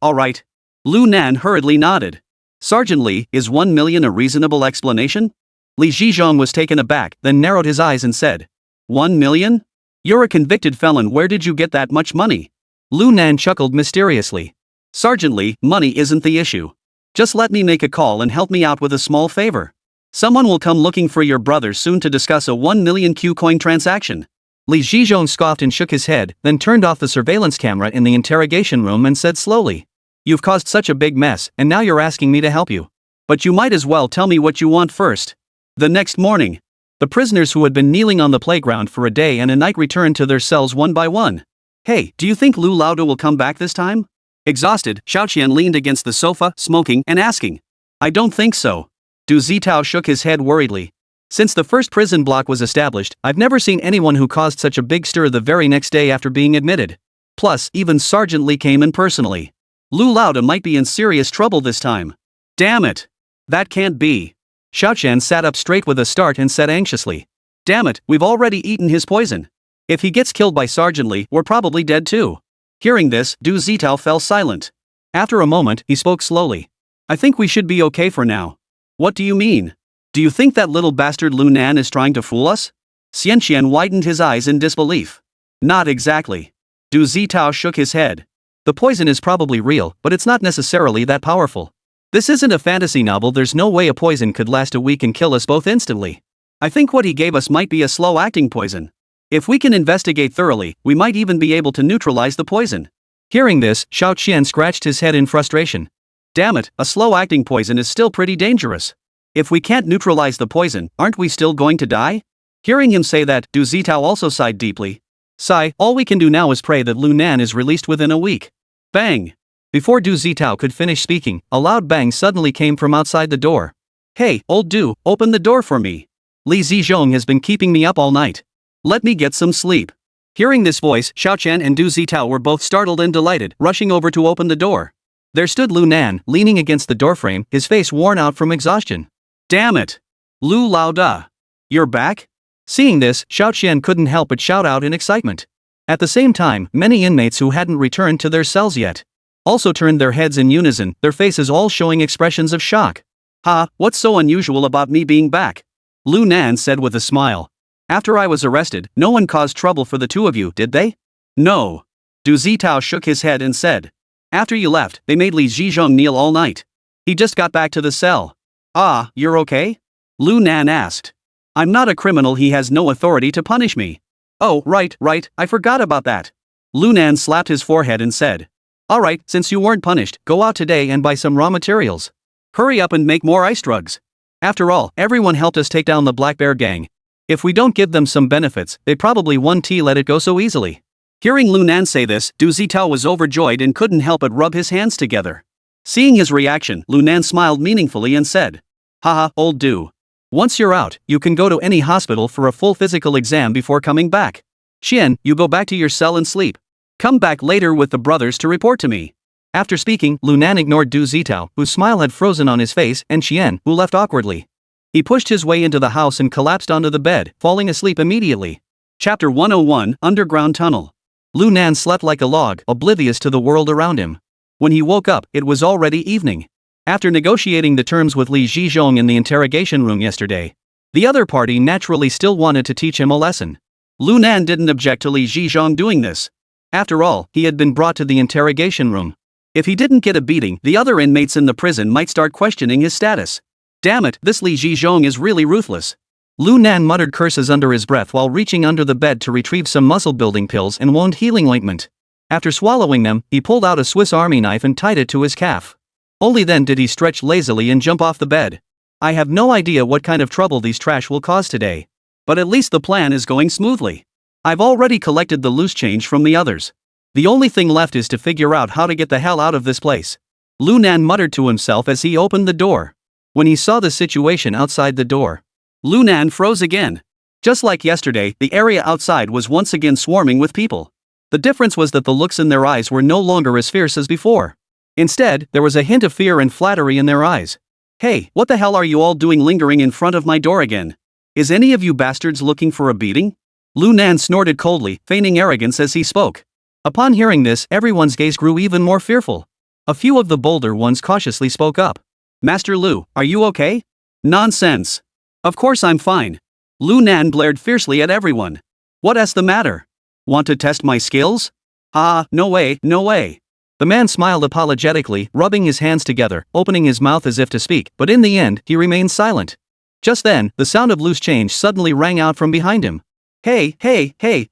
Lu Nan hurriedly nodded. Sergeant Lee, is 1 million a reasonable explanation? Li Zhizhong was taken aback, then narrowed his eyes and said. 1 million? You're a convicted felon, where did you get that much money? Lu Nan chuckled mysteriously. Sergeant Lee, money isn't the issue. Just let me make a call and help me out with a small favor. Someone will come looking for your brother soon to discuss a 1 million Q-coin transaction. Li Zhizhong scoffed and shook his head, then turned off the surveillance camera in the interrogation room and said slowly. You've caused such a big mess, and now you're asking me to help you. But you might as well tell me what you want first. The next morning, the prisoners who had been kneeling on the playground for a day and a night returned to their cells one by one. Hey, do you think Lu Laoda will come back this time? Exhausted, Xiaoqian leaned against the sofa, smoking and asking. I don't think so. Du Zitao shook his head worriedly. Since the first prison block was established, I've never seen anyone who caused such a big stir the very next day after being admitted. Plus, even Sergeant Lee came in personally. Lu Laoda might be in serious trouble this time. Damn it. That can't be. Xiaoqian sat up straight with a start and said anxiously. Damn it, we've already eaten his poison. If he gets killed by Sergeant Lee, we're probably dead too. Hearing this, Du Zitao fell silent. After a moment, he spoke slowly. I think we should be okay for now. What do you mean? Do you think that little bastard Lu Nan is trying to fool us? Xianqian widened his eyes in disbelief. Not exactly. Du Zitao shook his head. The poison is probably real, but it's not necessarily that powerful. This isn't a fantasy novel, there's no way a poison could last a week and kill us both instantly. I think what he gave us might be a slow-acting poison. If we can investigate thoroughly, we might even be able to neutralize the poison. Hearing this, Xiaoqian scratched his head in frustration. Damn it, a slow-acting poison is still pretty dangerous. If we can't neutralize the poison, aren't we still going to die? Hearing him say that, Du Zitao also sighed deeply. Sigh, all we can do now is pray that Lu Nan is released within a week. Bang! Before Du Zitao could finish speaking, a loud bang suddenly came from outside the door. Hey, old Du, open the door for me. Li Zizhong has been keeping me up all night. Let me get some sleep. Hearing this voice, Xiaoqian and Du Zitao were both startled and delighted, rushing over to open the door. There stood Lu Nan, leaning against the doorframe, his face worn out from exhaustion. Damn it! Lu Lao Da. You're back? Seeing this, Xiaoqian couldn't help but shout out in excitement. At the same time, many inmates who hadn't returned to their cells yet also turned their heads in unison, their faces all showing expressions of shock. Ha, what's so unusual about me being back? Lu Nan said with a smile. After I was arrested, no one caused trouble for the two of you, did they? No. Du Zitao shook his head and said. After you left, they made Li Zizhong kneel all night. He just got back to the cell. Ah, you're okay? Lu Nan asked. I'm not a criminal, he has no authority to punish me. Oh, right, I forgot about that. Lu Nan slapped his forehead and said. Alright, since you weren't punished, go out today and buy some raw materials. Hurry up and make more ice drugs. After all, everyone helped us take down the Black Bear gang. If we don't give them some benefits, they probably won't let it go so easily. Hearing Lu Nan say this, Du Zitao was overjoyed and couldn't help but rub his hands together. Seeing his reaction, Lu Nan smiled meaningfully and said. Haha, old Du. Once you're out, you can go to any hospital for a full physical exam before coming back. Xian, you go back to your cell and sleep. Come back later with the brothers to report to me. After speaking, Lu Nan ignored Du Zitao, whose smile had frozen on his face, and Xian, who left awkwardly. He pushed his way into the house and collapsed onto the bed, falling asleep immediately. Chapter 101, Underground Tunnel. Lu Nan slept like a log, oblivious to the world around him. When he woke up, it was already evening. After negotiating the terms with Li Zizhong in the interrogation room yesterday, the other party naturally still wanted to teach him a lesson. Lu Nan didn't object to Li Zizhong doing this. After all, he had been brought to the interrogation room. If he didn't get a beating, the other inmates in the prison might start questioning his status. Damn it, this Li Zizhong is really ruthless. Lu Nan muttered curses under his breath while reaching under the bed to retrieve some muscle-building pills and wound healing ointment. After swallowing them, he pulled out a Swiss Army knife and tied it to his calf. Only then did he stretch lazily and jump off the bed. I have no idea what kind of trouble these trash will cause today. But at least the plan is going smoothly. I've already collected the loose change from the others. The only thing left is to figure out how to get the hell out of this place. Lu Nan muttered to himself as he opened the door. When he saw the situation outside the door, Lu Nan froze again. Just like yesterday, the area outside was once again swarming with people. The difference was that the looks in their eyes were no longer as fierce as before. Instead, there was a hint of fear and flattery in their eyes. Hey, what the hell are you all doing lingering in front of my door again? Is any of you bastards looking for a beating? Lu Nan snorted coldly, feigning arrogance as he spoke. Upon hearing this, everyone's gaze grew even more fearful. A few of the bolder ones cautiously spoke up. Master Lu, are you okay? Nonsense. Of course I'm fine. Lu Nan glared fiercely at everyone. What's the matter? Want to test my skills? Ah, no way, no way. The man smiled apologetically, rubbing his hands together, opening his mouth as if to speak, but in the end, he remained silent. Just then, the sound of loose change suddenly rang out from behind him. Hey,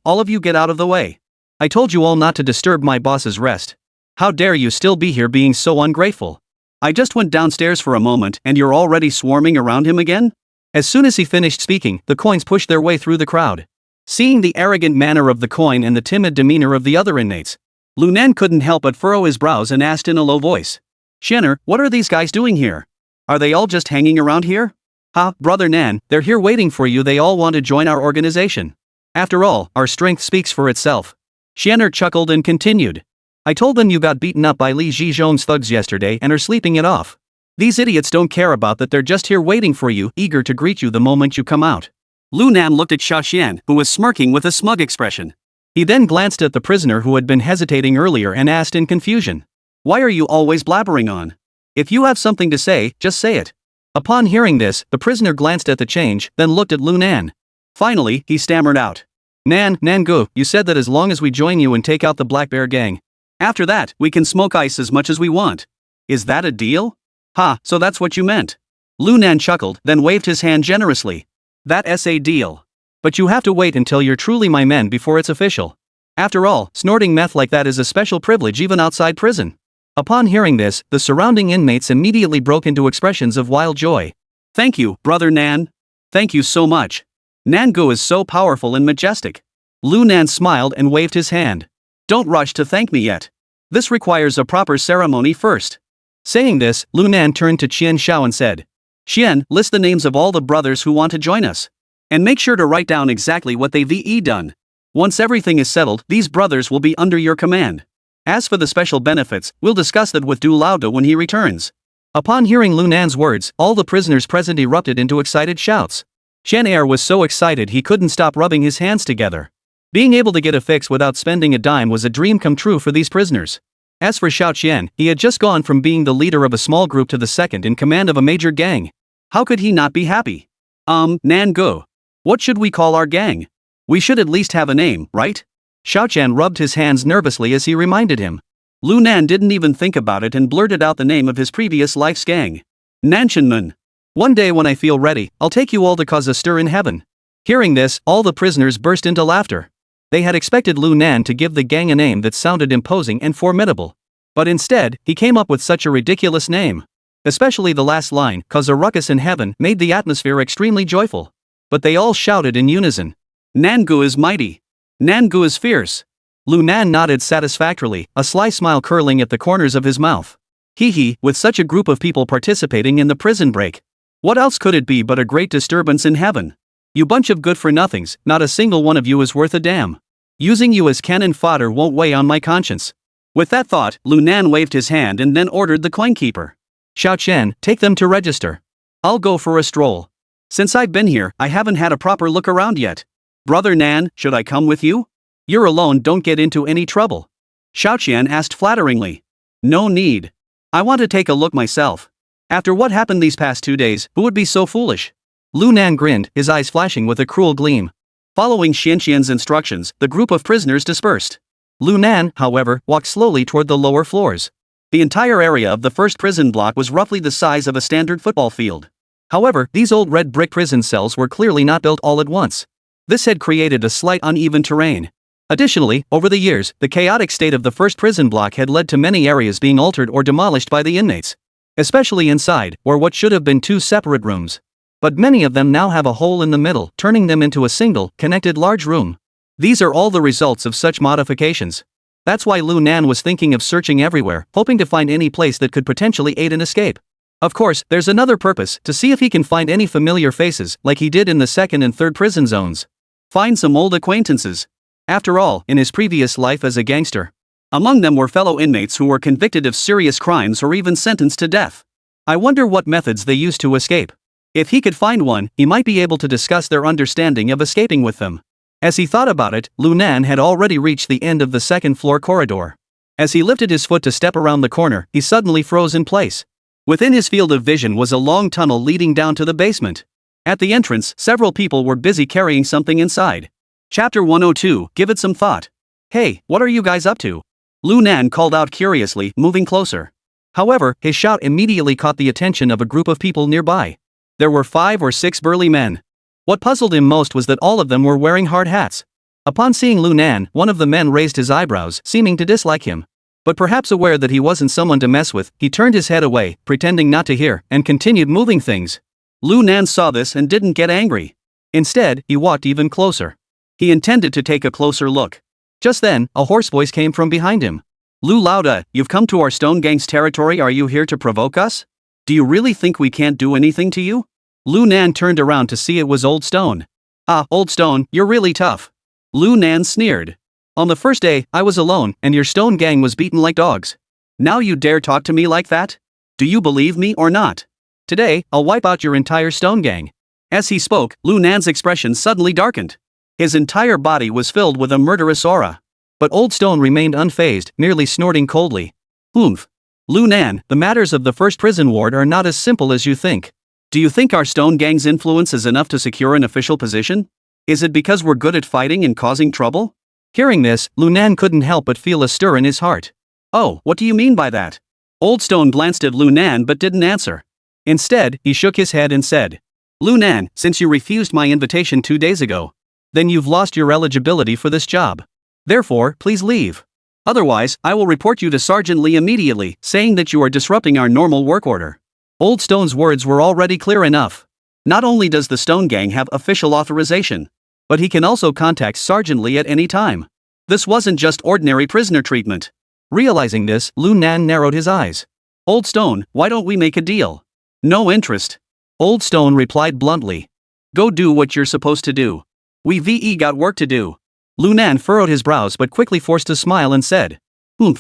all of you get out of the way. I told you all not to disturb my boss's rest. How dare you still be here being so ungrateful? I just went downstairs for a moment and you're already swarming around him again? As soon as he finished speaking, the coins pushed their way through the crowd. Seeing the arrogant manner of the coin and the timid demeanor of the other inmates, Lu Nan couldn't help but furrow his brows and asked in a low voice. Shenner, what are these guys doing here? Are they all just hanging around here? Ha, brother Nan, they're here waiting for you, they all want to join our organization. After all, our strength speaks for itself. Shenner chuckled and continued. I told them you got beaten up by Li Zizhong's thugs yesterday and are sleeping it off. These idiots don't care about that, they're just here waiting for you, eager to greet you the moment you come out. Lu Nan looked at Xiaoqian, who was smirking with a smug expression. He then glanced at the prisoner who had been hesitating earlier and asked in confusion. Why are you always blabbering on? If you have something to say, just say it. Upon hearing this, the prisoner glanced at the change, then looked at Lu Nan. Finally, he stammered out. Nan-gu, you said that as long as we join you and take out the Black Bear gang, after that, we can smoke ice as much as we want. Is that a deal? Ha, so that's what you meant. Lu Nan chuckled, then waved his hand generously. That's a deal. But you have to wait until you're truly my men before it's official. After all, snorting meth like that is a special privilege even outside prison. Upon hearing this, the surrounding inmates immediately broke into expressions of wild joy. Thank you, brother Nan. Thank you so much. Nan-gu is so powerful and majestic. Lu Nan smiled and waved his hand. Don't rush to thank me yet. This requires a proper ceremony first. Saying this, Lu Nan turned to Qian Xiao and said, Qian, list the names of all the brothers who want to join us. And make sure to write down exactly what they've done. Once everything is settled, these brothers will be under your command. As for the special benefits, we'll discuss that with Du Laoda when he returns. Upon hearing Lu Nan's words, all the prisoners present erupted into excited shouts. Chen Er was so excited he couldn't stop rubbing his hands together. Being able to get a fix without spending a dime was a dream come true for these prisoners. As for Xiao Qian, he had just gone from being the leader of a small group to the second in command of a major gang. How could he not be happy? Nan Gu. What should we call our gang? We should at least have a name, right? Xiao Qian rubbed his hands nervously as he reminded him. Lu Nan didn't even think about it and blurted out the name of his previous life's gang. Nanshanmen. One day when I feel ready, I'll take you all to cause a stir in heaven. Hearing this, all the prisoners burst into laughter. They had expected Lu Nan to give the gang a name that sounded imposing and formidable. But instead, he came up with such a ridiculous name. Especially the last line, cause a ruckus in heaven, made the atmosphere extremely joyful. But they all shouted in unison. Nangu is mighty. Nangu is fierce. Lu Nan nodded satisfactorily, a sly smile curling at the corners of his mouth. Hee, with such a group of people participating in the prison break. What else could it be but a great disturbance in heaven? You bunch of good-for-nothings, not a single one of you is worth a damn. Using you as cannon fodder won't weigh on my conscience. With that thought, Lu Nan waved his hand and then ordered the coinkeeper. Xiao Qian, take them to register. I'll go for a stroll. Since I've been here, I haven't had a proper look around yet. Brother Nan, should I come with you? You're alone, don't get into any trouble. Xiao Qian asked flatteringly. No need. I want to take a look myself. After what happened these past 2 days, who would be so foolish? Lu Nan grinned, his eyes flashing with a cruel gleam. Following Xianxian's instructions, the group of prisoners dispersed. Lu Nan, however, walked slowly toward the lower floors. The entire area of the first prison block was roughly the size of a standard football field. However, these old red brick prison cells were clearly not built all at once. This had created a slight uneven terrain. Additionally, over the years, the chaotic state of the first prison block had led to many areas being altered or demolished by the inmates. Especially inside, where what should have been 2 separate rooms. But many of them now have a hole in the middle, turning them into a single, connected large room. These are all the results of such modifications. That's why Lu Nan was thinking of searching everywhere, hoping to find any place that could potentially aid an escape. Of course, there's another purpose, to see if he can find any familiar faces, like he did in the second and third prison zones. Find some old acquaintances. After all, in his previous life as a gangster, among them were fellow inmates who were convicted of serious crimes or even sentenced to death. I wonder what methods they used to escape. If he could find one, he might be able to discuss their understanding of escaping with them. As he thought about it, Lu Nan had already reached the end of the second-floor corridor. As he lifted his foot to step around the corner, he suddenly froze in place. Within his field of vision was a long tunnel leading down to the basement. At the entrance, several people were busy carrying something inside. Chapter 102, give it some thought. Hey, what are you guys up to? Lu Nan called out curiously, moving closer. However, his shout immediately caught the attention of a group of people nearby. There were 5 or 6 burly men. What puzzled him most was that all of them were wearing hard hats. Upon seeing Lu Nan, one of the men raised his eyebrows, seeming to dislike him. But perhaps aware that he wasn't someone to mess with, he turned his head away, pretending not to hear, and continued moving things. Lu Nan saw this and didn't get angry. Instead, he walked even closer. He intended to take a closer look. Just then, a hoarse voice came from behind him. Lu Laoda, you've come to our Stone Gang's territory. Are you here to provoke us? Do you really think we can't do anything to you? Lu Nan turned around to see it was Old Stone. Ah, Old Stone, you're really tough. Lu Nan sneered. On the first day, I was alone, and your Stone Gang was beaten like dogs. Now you dare talk to me like that? Do you believe me or not? Today, I'll wipe out your entire Stone Gang. As he spoke, Lu Nan's expression suddenly darkened. His entire body was filled with a murderous aura. But Old Stone remained unfazed, merely snorting coldly. Oomph. Lu Nan, the matters of the first prison ward are not as simple as you think. Do you think our Stone Gang's influence is enough to secure an official position? Is it because we're good at fighting and causing trouble? Hearing this, Lu Nan couldn't help but feel a stir in his heart. Oh, what do you mean by that? Old Stone glanced at Lu Nan but didn't answer. Instead, he shook his head and said, Lu Nan, since you refused my invitation 2 days ago, then you've lost your eligibility for this job. Therefore, please leave. Otherwise, I will report you to Sergeant Lee immediately, saying that you are disrupting our normal work order. Old Stone's words were already clear enough. Not only does the Stone Gang have official authorization, but he can also contact Sergeant Lee at any time. This wasn't just ordinary prisoner treatment. Realizing this, Lu Nan narrowed his eyes. Old Stone, why don't we make a deal? No interest. Old Stone replied bluntly. Go do what you're supposed to do. We got work to do. Lu Nan furrowed his brows but quickly forced a smile and said.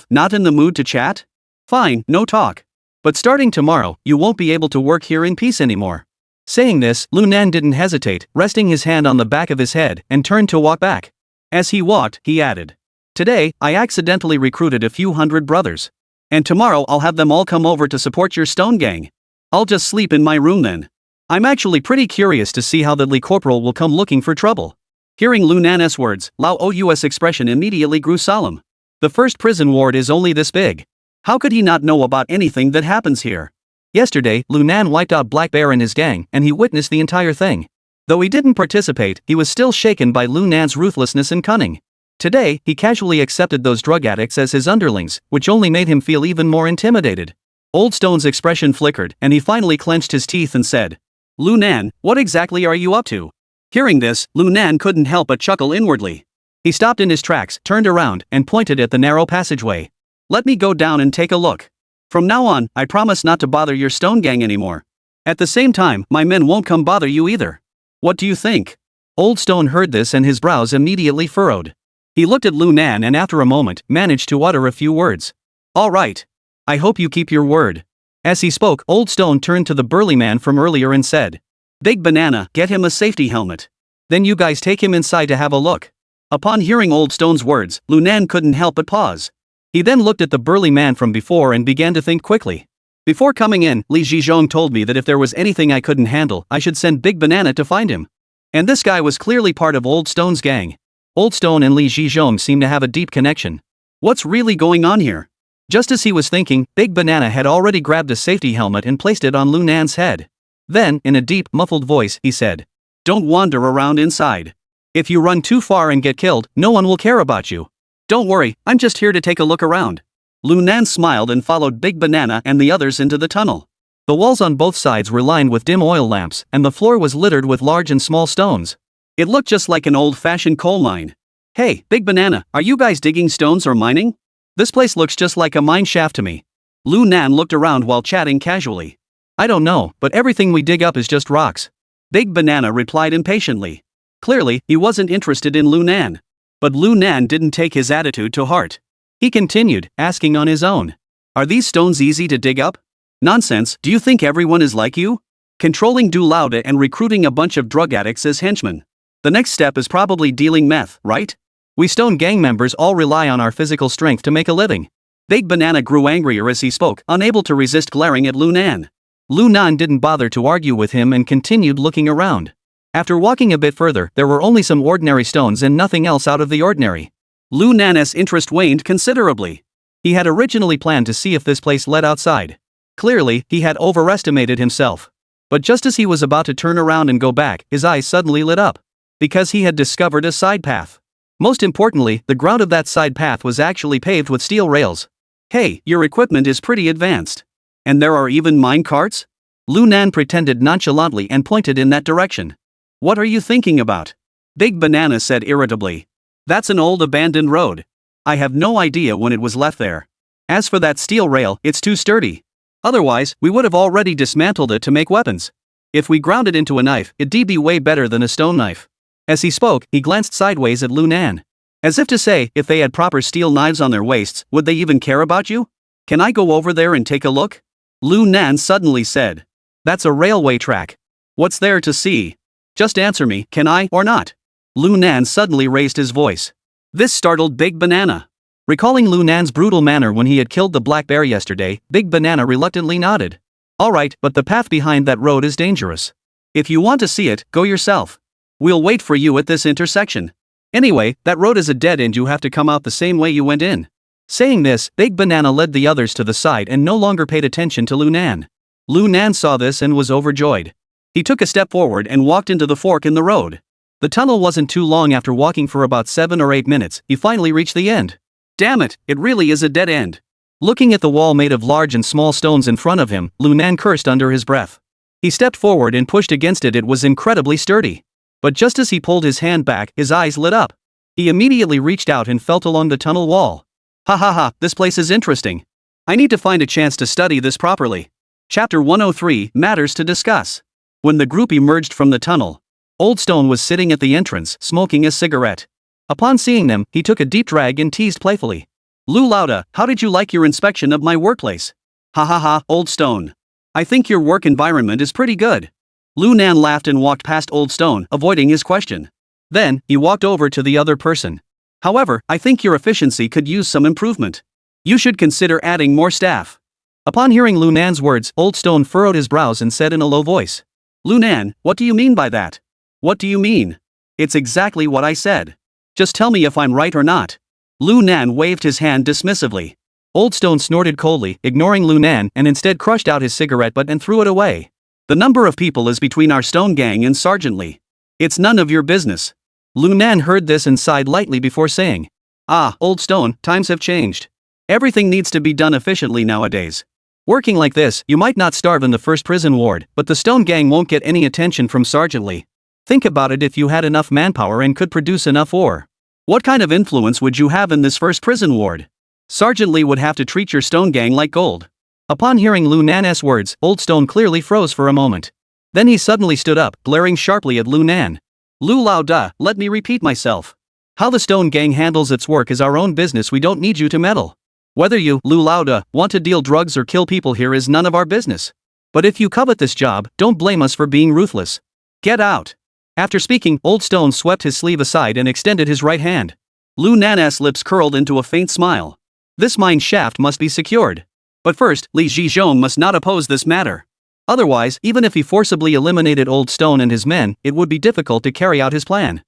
Not in the mood to chat? Fine, no talk. But starting tomorrow, you won't be able to work here in peace anymore. Saying this, Lu Nan didn't hesitate, resting his hand on the back of his head, and turned to walk back. As he walked, he added. Today, I accidentally recruited a few hundred brothers. And tomorrow I'll have them all come over to support your stone gang. I'll just sleep in my room then. I'm actually pretty curious to see how the Lee Corporal will come looking for trouble. Hearing Lu Nan's words, Lao Ou's expression immediately grew solemn. The first prison ward is only this big. How could he not know about anything that happens here? Yesterday, Lu Nan wiped out Black Bear and his gang, and he witnessed the entire thing. Though he didn't participate, he was still shaken by Lu Nan's ruthlessness and cunning. Today, he casually accepted those drug addicts as his underlings, which only made him feel even more intimidated. Old Stone's expression flickered, and he finally clenched his teeth and said, Lu Nan, what exactly are you up to? Hearing this, Lu Nan couldn't help but chuckle inwardly. He stopped in his tracks, turned around, and pointed at the narrow passageway. Let me go down and take a look. From now on, I promise not to bother your stone gang anymore. At the same time, my men won't come bother you either. What do you think? Old Stone heard this and his brows immediately furrowed. He looked at Lu Nan and after a moment, managed to utter a few words. All right. I hope you keep your word. As he spoke, Old Stone turned to the burly man from earlier and said. Big Banana, get him a safety helmet. Then you guys take him inside to have a look. Upon hearing Old Stone's words, Lu Nan couldn't help but pause. He then looked at the burly man from before and began to think quickly. Before coming in, Li Zhizhong told me that if there was anything I couldn't handle, I should send Big Banana to find him. And this guy was clearly part of Old Stone's gang. Old Stone and Li Zhizhong seemed to have a deep connection. What's really going on here? Just as he was thinking, Big Banana had already grabbed a safety helmet and placed it on Lu Nan's head. Then, in a deep, muffled voice, he said, Don't wander around inside. If you run too far and get killed, no one will care about you. Don't worry, I'm just here to take a look around. Lu Nan smiled and followed Big Banana and the others into the tunnel. The walls on both sides were lined with dim oil lamps, and the floor was littered with large and small stones. It looked just like an old-fashioned coal mine. Hey, Big Banana, are you guys digging stones or mining? This place looks just like a mine shaft to me. Lu Nan looked around while chatting casually. I don't know, but everything we dig up is just rocks. Big Banana replied impatiently. Clearly, he wasn't interested in Lu Nan. But Lu Nan didn't take his attitude to heart. He continued, asking on his own. Are these stones easy to dig up? Nonsense, do you think everyone is like you? Controlling Du Laude and recruiting a bunch of drug addicts as henchmen. The next step is probably dealing meth, right? We stone gang members all rely on our physical strength to make a living. Big Banana grew angrier as he spoke, unable to resist glaring at Lu Nan. Lu Nan didn't bother to argue with him and continued looking around. After walking a bit further, there were only some ordinary stones and nothing else out of the ordinary. Lu Nan's interest waned considerably. He had originally planned to see if this place led outside. Clearly, he had overestimated himself. But just as he was about to turn around and go back, his eyes suddenly lit up. Because he had discovered a side path. Most importantly, the ground of that side path was actually paved with steel rails. Hey, your equipment is pretty advanced. And there are even mine carts? Lu Nan pretended nonchalantly and pointed in that direction. What are you thinking about? Big Banana said irritably. That's an old abandoned road. I have no idea when it was left there. As for that steel rail, it's too sturdy. Otherwise, we would have already dismantled it to make weapons. If we ground it into a knife, it'd be way better than a stone knife. As he spoke, he glanced sideways at Lu Nan. As if to say, if they had proper steel knives on their waists, would they even care about you? Can I go over there and take a look? Lu Nan suddenly said. That's a railway track. What's there to see? Just answer me, can I or not? Lu Nan suddenly raised his voice. This startled Big Banana. Recalling Lu Nan's brutal manner when he had killed the black bear yesterday, Big Banana reluctantly nodded. Alright, but the path behind that road is dangerous. If you want to see it, go yourself. We'll wait for you at this intersection. Anyway, that road is a dead end, you have to come out the same way you went in. Saying this, Big Banana led the others to the side and no longer paid attention to Lu Nan. Lu Nan saw this and was overjoyed. He took a step forward and walked into the fork in the road. The tunnel wasn't too long. After walking for about 7 or 8 minutes, he finally reached the end. Damn it, it really is a dead end. Looking at the wall made of large and small stones in front of him, Lu Nan cursed under his breath. He stepped forward and pushed against it. It was incredibly sturdy. But just as he pulled his hand back, his eyes lit up. He immediately reached out and felt along the tunnel wall. Ha ha ha, this place is interesting. I need to find a chance to study this properly. Chapter 103, Matters to Discuss. When the group emerged from the tunnel, Old Stone was sitting at the entrance, smoking a cigarette. Upon seeing them, he took a deep drag and teased playfully. Lu Lauda, how did you like your inspection of my workplace? Ha ha ha, Old Stone. I think your work environment is pretty good. Lu Nan laughed and walked past Old Stone, avoiding his question. Then, he walked over to the other person. However, I think your efficiency could use some improvement. You should consider adding more staff. Upon hearing Lu Nan's words, Old Stone furrowed his brows and said in a low voice. Lu Nan, what do you mean by that? What do you mean? It's exactly what I said. Just tell me if I'm right or not. Lu Nan waved his hand dismissively. Old Stone snorted coldly, ignoring Lu Nan, and instead crushed out his cigarette butt and threw it away. The number of people is between our Stone Gang and Sergeant Lee. It's none of your business. Lu Nan heard this and sighed lightly before saying, Ah, Old Stone, times have changed. Everything needs to be done efficiently nowadays. Working like this, you might not starve in the first prison ward, but the Stone Gang won't get any attention from Sergeant Lee. Think about it if you had enough manpower and could produce enough ore. What kind of influence would you have in this first prison ward? Sergeant Lee would have to treat your Stone Gang like gold. Upon hearing Lu Nan's words, Old Stone clearly froze for a moment. Then he suddenly stood up, glaring sharply at Lu Nan. Lu Lao Da, let me repeat myself. How the Stone Gang handles its work is our own business, we don't need you to meddle. Whether you, Lu Lao Da, want to deal drugs or kill people here is none of our business. But if you covet this job, don't blame us for being ruthless. Get out. After speaking, Old Stone swept his sleeve aside and extended his right hand. Lu Nan's lips curled into a faint smile. This mine shaft must be secured. But first, Li Zhizhong must not oppose this matter. Otherwise, even if he forcibly eliminated Old Stone and his men, it would be difficult to carry out his plan.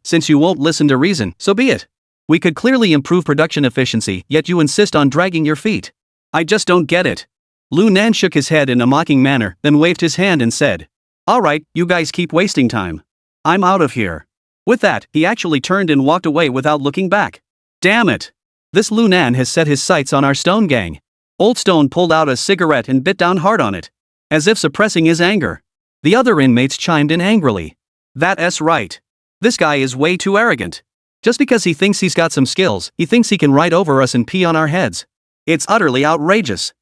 Since you won't listen to reason, so be it. We could clearly improve production efficiency, yet you insist on dragging your feet. I just don't get it. Lu Nan shook his head in a mocking manner, then waved his hand and said, Alright, you guys keep wasting time. I'm out of here. With that, he actually turned and walked away without looking back. Damn it. This Lu Nan has set his sights on our Stone Gang. Old Stone pulled out a cigarette and bit down hard on it, as if suppressing his anger. The other inmates chimed in angrily. That's right. This guy is way too arrogant. Just because he thinks he's got some skills, he thinks he can ride over us and pee on our heads. It's utterly outrageous.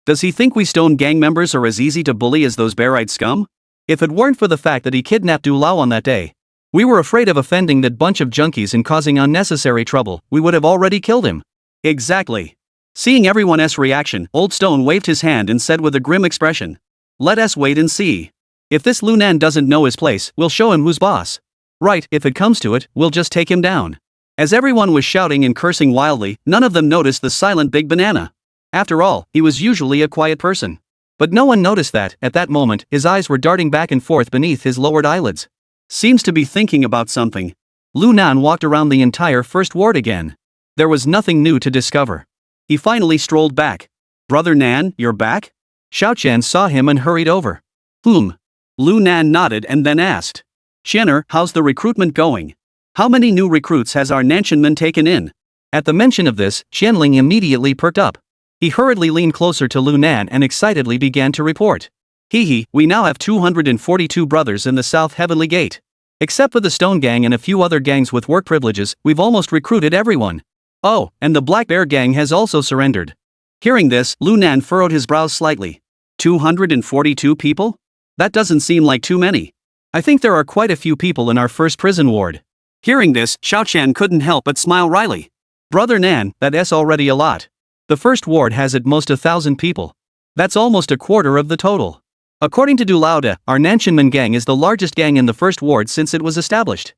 Does he think we Stone Gang members are as easy to bully as those bare-eyed scum? If it weren't for the fact that he kidnapped Du Lao on that day, we were afraid of offending that bunch of junkies and causing unnecessary trouble, we would have already killed him. Exactly. Seeing everyone's reaction, Old Stone waved his hand and said with a grim expression, Let us wait and see. If this Lu Nan doesn't know his place, we'll show him who's boss. Right, if it comes to it, we'll just take him down. As everyone was shouting and cursing wildly, none of them noticed the silent big banana. After all, he was usually a quiet person. But no one noticed that, at that moment, his eyes were darting back and forth beneath his lowered eyelids. Seems to be thinking about something. Lu Nan walked around the entire first ward again. There was nothing new to discover. He finally strolled back. Brother Nan, you're back? Xiao Qian saw him and hurried over. Lu Nan nodded and then asked. Qianer, how's the recruitment going? How many new recruits has our Nanshanman taken in? At the mention of this, Qianling immediately perked up. He hurriedly leaned closer to Lu Nan and excitedly began to report. We now have 242 brothers in the South Heavenly Gate. Except for the Stone Gang and a few other gangs with work privileges, we've almost recruited everyone. Oh, and the Black Bear Gang has also surrendered. Hearing this, Lu Nan furrowed his brows slightly. 242 people? That doesn't seem like too many. I think there are quite a few people in our first prison ward. Hearing this, Xiao Qian couldn't help but smile wryly. Brother Nan, that's already a lot. The first ward has at most 1,000 people. That's almost a quarter of the total. According to Du Lauda, our Nanshanman gang is the largest gang in the first ward since it was established.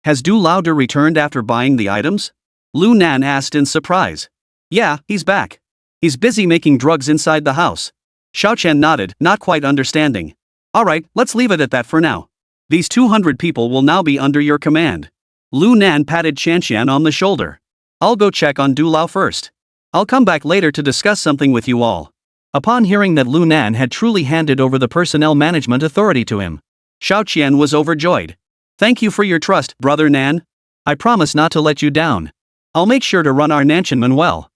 Has Du Lauda returned after buying the items? Lu Nan asked in surprise. Yeah, he's back. He's busy making drugs inside the house. Xiao Qian nodded, not quite understanding. Alright, let's leave it at that for now. These 200 people will now be under your command. Lu Nan patted Qian on the shoulder. I'll go check on Du Lao first. I'll come back later to discuss something with you all. Upon hearing that Lu Nan had truly handed over the personnel management authority to him, Xiao Qian was overjoyed. Thank you for your trust, Brother Nan. I promise not to let you down. I'll make sure to run our Nanshanman well.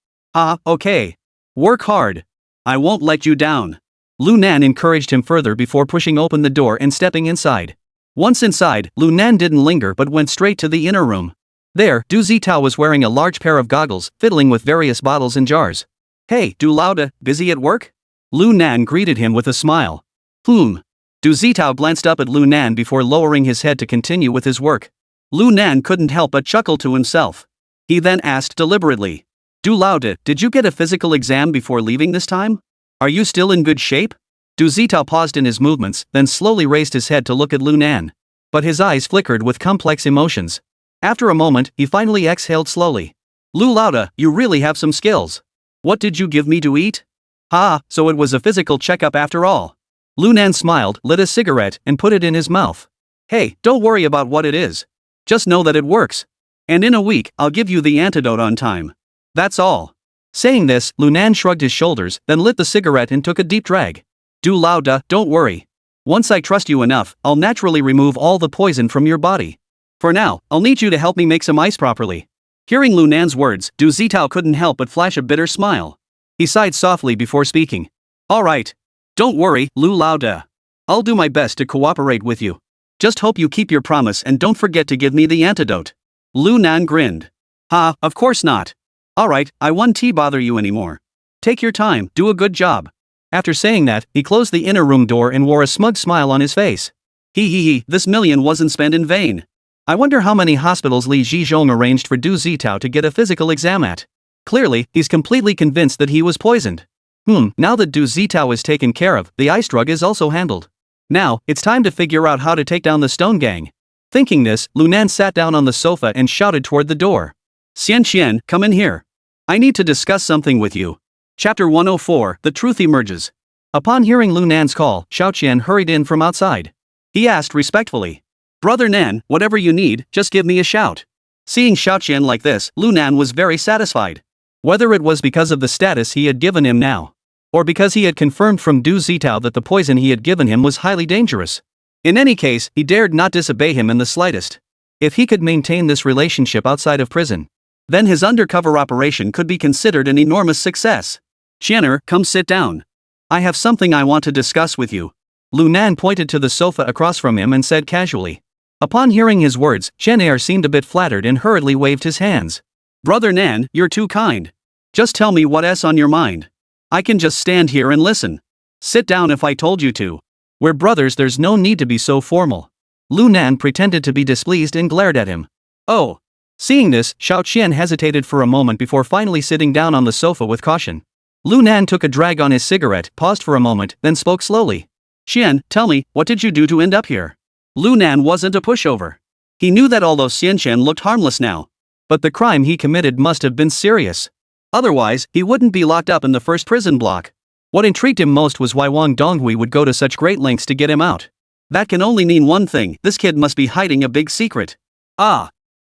Okay. Work hard. I won't let you down. Lu Nan encouraged him further before pushing open the door and stepping inside. Once inside, Lu Nan didn't linger but went straight to the inner room. There, Du Zitao was wearing a large pair of goggles, fiddling with various bottles and jars. "Hey, Du Lauda, busy at work?" Lu Nan greeted him with a smile. Du Zitao glanced up at Lu Nan before lowering his head to continue with his work. Lu Nan couldn't help but chuckle to himself. He then asked deliberately, "Du Lauda, did you get a physical exam before leaving this time? Are you still in good shape?" Du Zitao paused in his movements, then slowly raised his head to look at Lu Nan. But his eyes flickered with complex emotions. After a moment, he finally exhaled slowly. "Lu Lauda, you really have some skills. What did you give me to eat?" "Ha, so it was a physical checkup after all." Lu Nan smiled, lit a cigarette, and put it in his mouth. "Hey, don't worry about what it is. Just know that it works. And in a week, I'll give you the antidote on time. That's all." Saying this, Lu Nan shrugged his shoulders, then lit the cigarette and took a deep drag. "Du Lauda, don't worry. Once I trust you enough, I'll naturally remove all the poison from your body. For now, I'll need you to help me make some ice properly." Hearing Lu Nan's words, Du Zitao couldn't help but flash a bitter smile. He sighed softly before speaking. "Alright. Don't worry, Lu Lauda. I'll do my best to cooperate with you. Just hope you keep your promise and don't forget to give me the antidote." Lu Nan grinned. "Ha, of course not. Alright, I won't bother you anymore. Take your time, do a good job." After saying that, he closed the inner room door and wore a smug smile on his face. This million wasn't spent in vain. I wonder how many hospitals Li Zhizhong arranged for Du Zitao to get a physical exam at. Clearly, he's completely convinced that he was poisoned. Now that Du Zitao is taken care of, the ice drug is also handled. Now, it's time to figure out how to take down the Stone Gang. Thinking this, Lu Nan sat down on the sofa and shouted toward the door. "Xian, come in here. I need to discuss something with you." Chapter 104, The Truth Emerges. Upon hearing Lu Nan's call, Xiaoqian hurried in from outside. He asked respectfully, "Brother Nan, whatever you need, just give me a shout." Seeing Xiaoqian like this, Lu Nan was very satisfied. Whether it was because of the status he had given him now, or because he had confirmed from Du Zitao that the poison he had given him was highly dangerous. In any case, he dared not disobey him in the slightest. If he could maintain this relationship outside of prison, then his undercover operation could be considered an enormous success. "Xianer, come sit down. I have something I want to discuss with you." Lu Nan pointed to the sofa across from him and said casually. Upon hearing his words, Xianer seemed a bit flattered and hurriedly waved his hands. "Brother Nan, you're too kind. Just tell me what's on your mind. I can just stand here and listen. Sit down if I told you to." "We're brothers, there's no need to be so formal." Lu Nan pretended to be displeased and glared at him. "Oh." Seeing this, Xiaoqian hesitated for a moment before finally sitting down on the sofa with caution. Lu Nan took a drag on his cigarette, paused for a moment, then spoke slowly. "Xian, tell me, what did you do to end up here?" Lu Nan wasn't a pushover. He knew that although Xianqian looked harmless now, but the crime he committed must have been serious. Otherwise, he wouldn't be locked up in the first prison block. What intrigued him most was why Wang Donghui would go to such great lengths to get him out. That can only mean one thing: this kid must be hiding a big secret.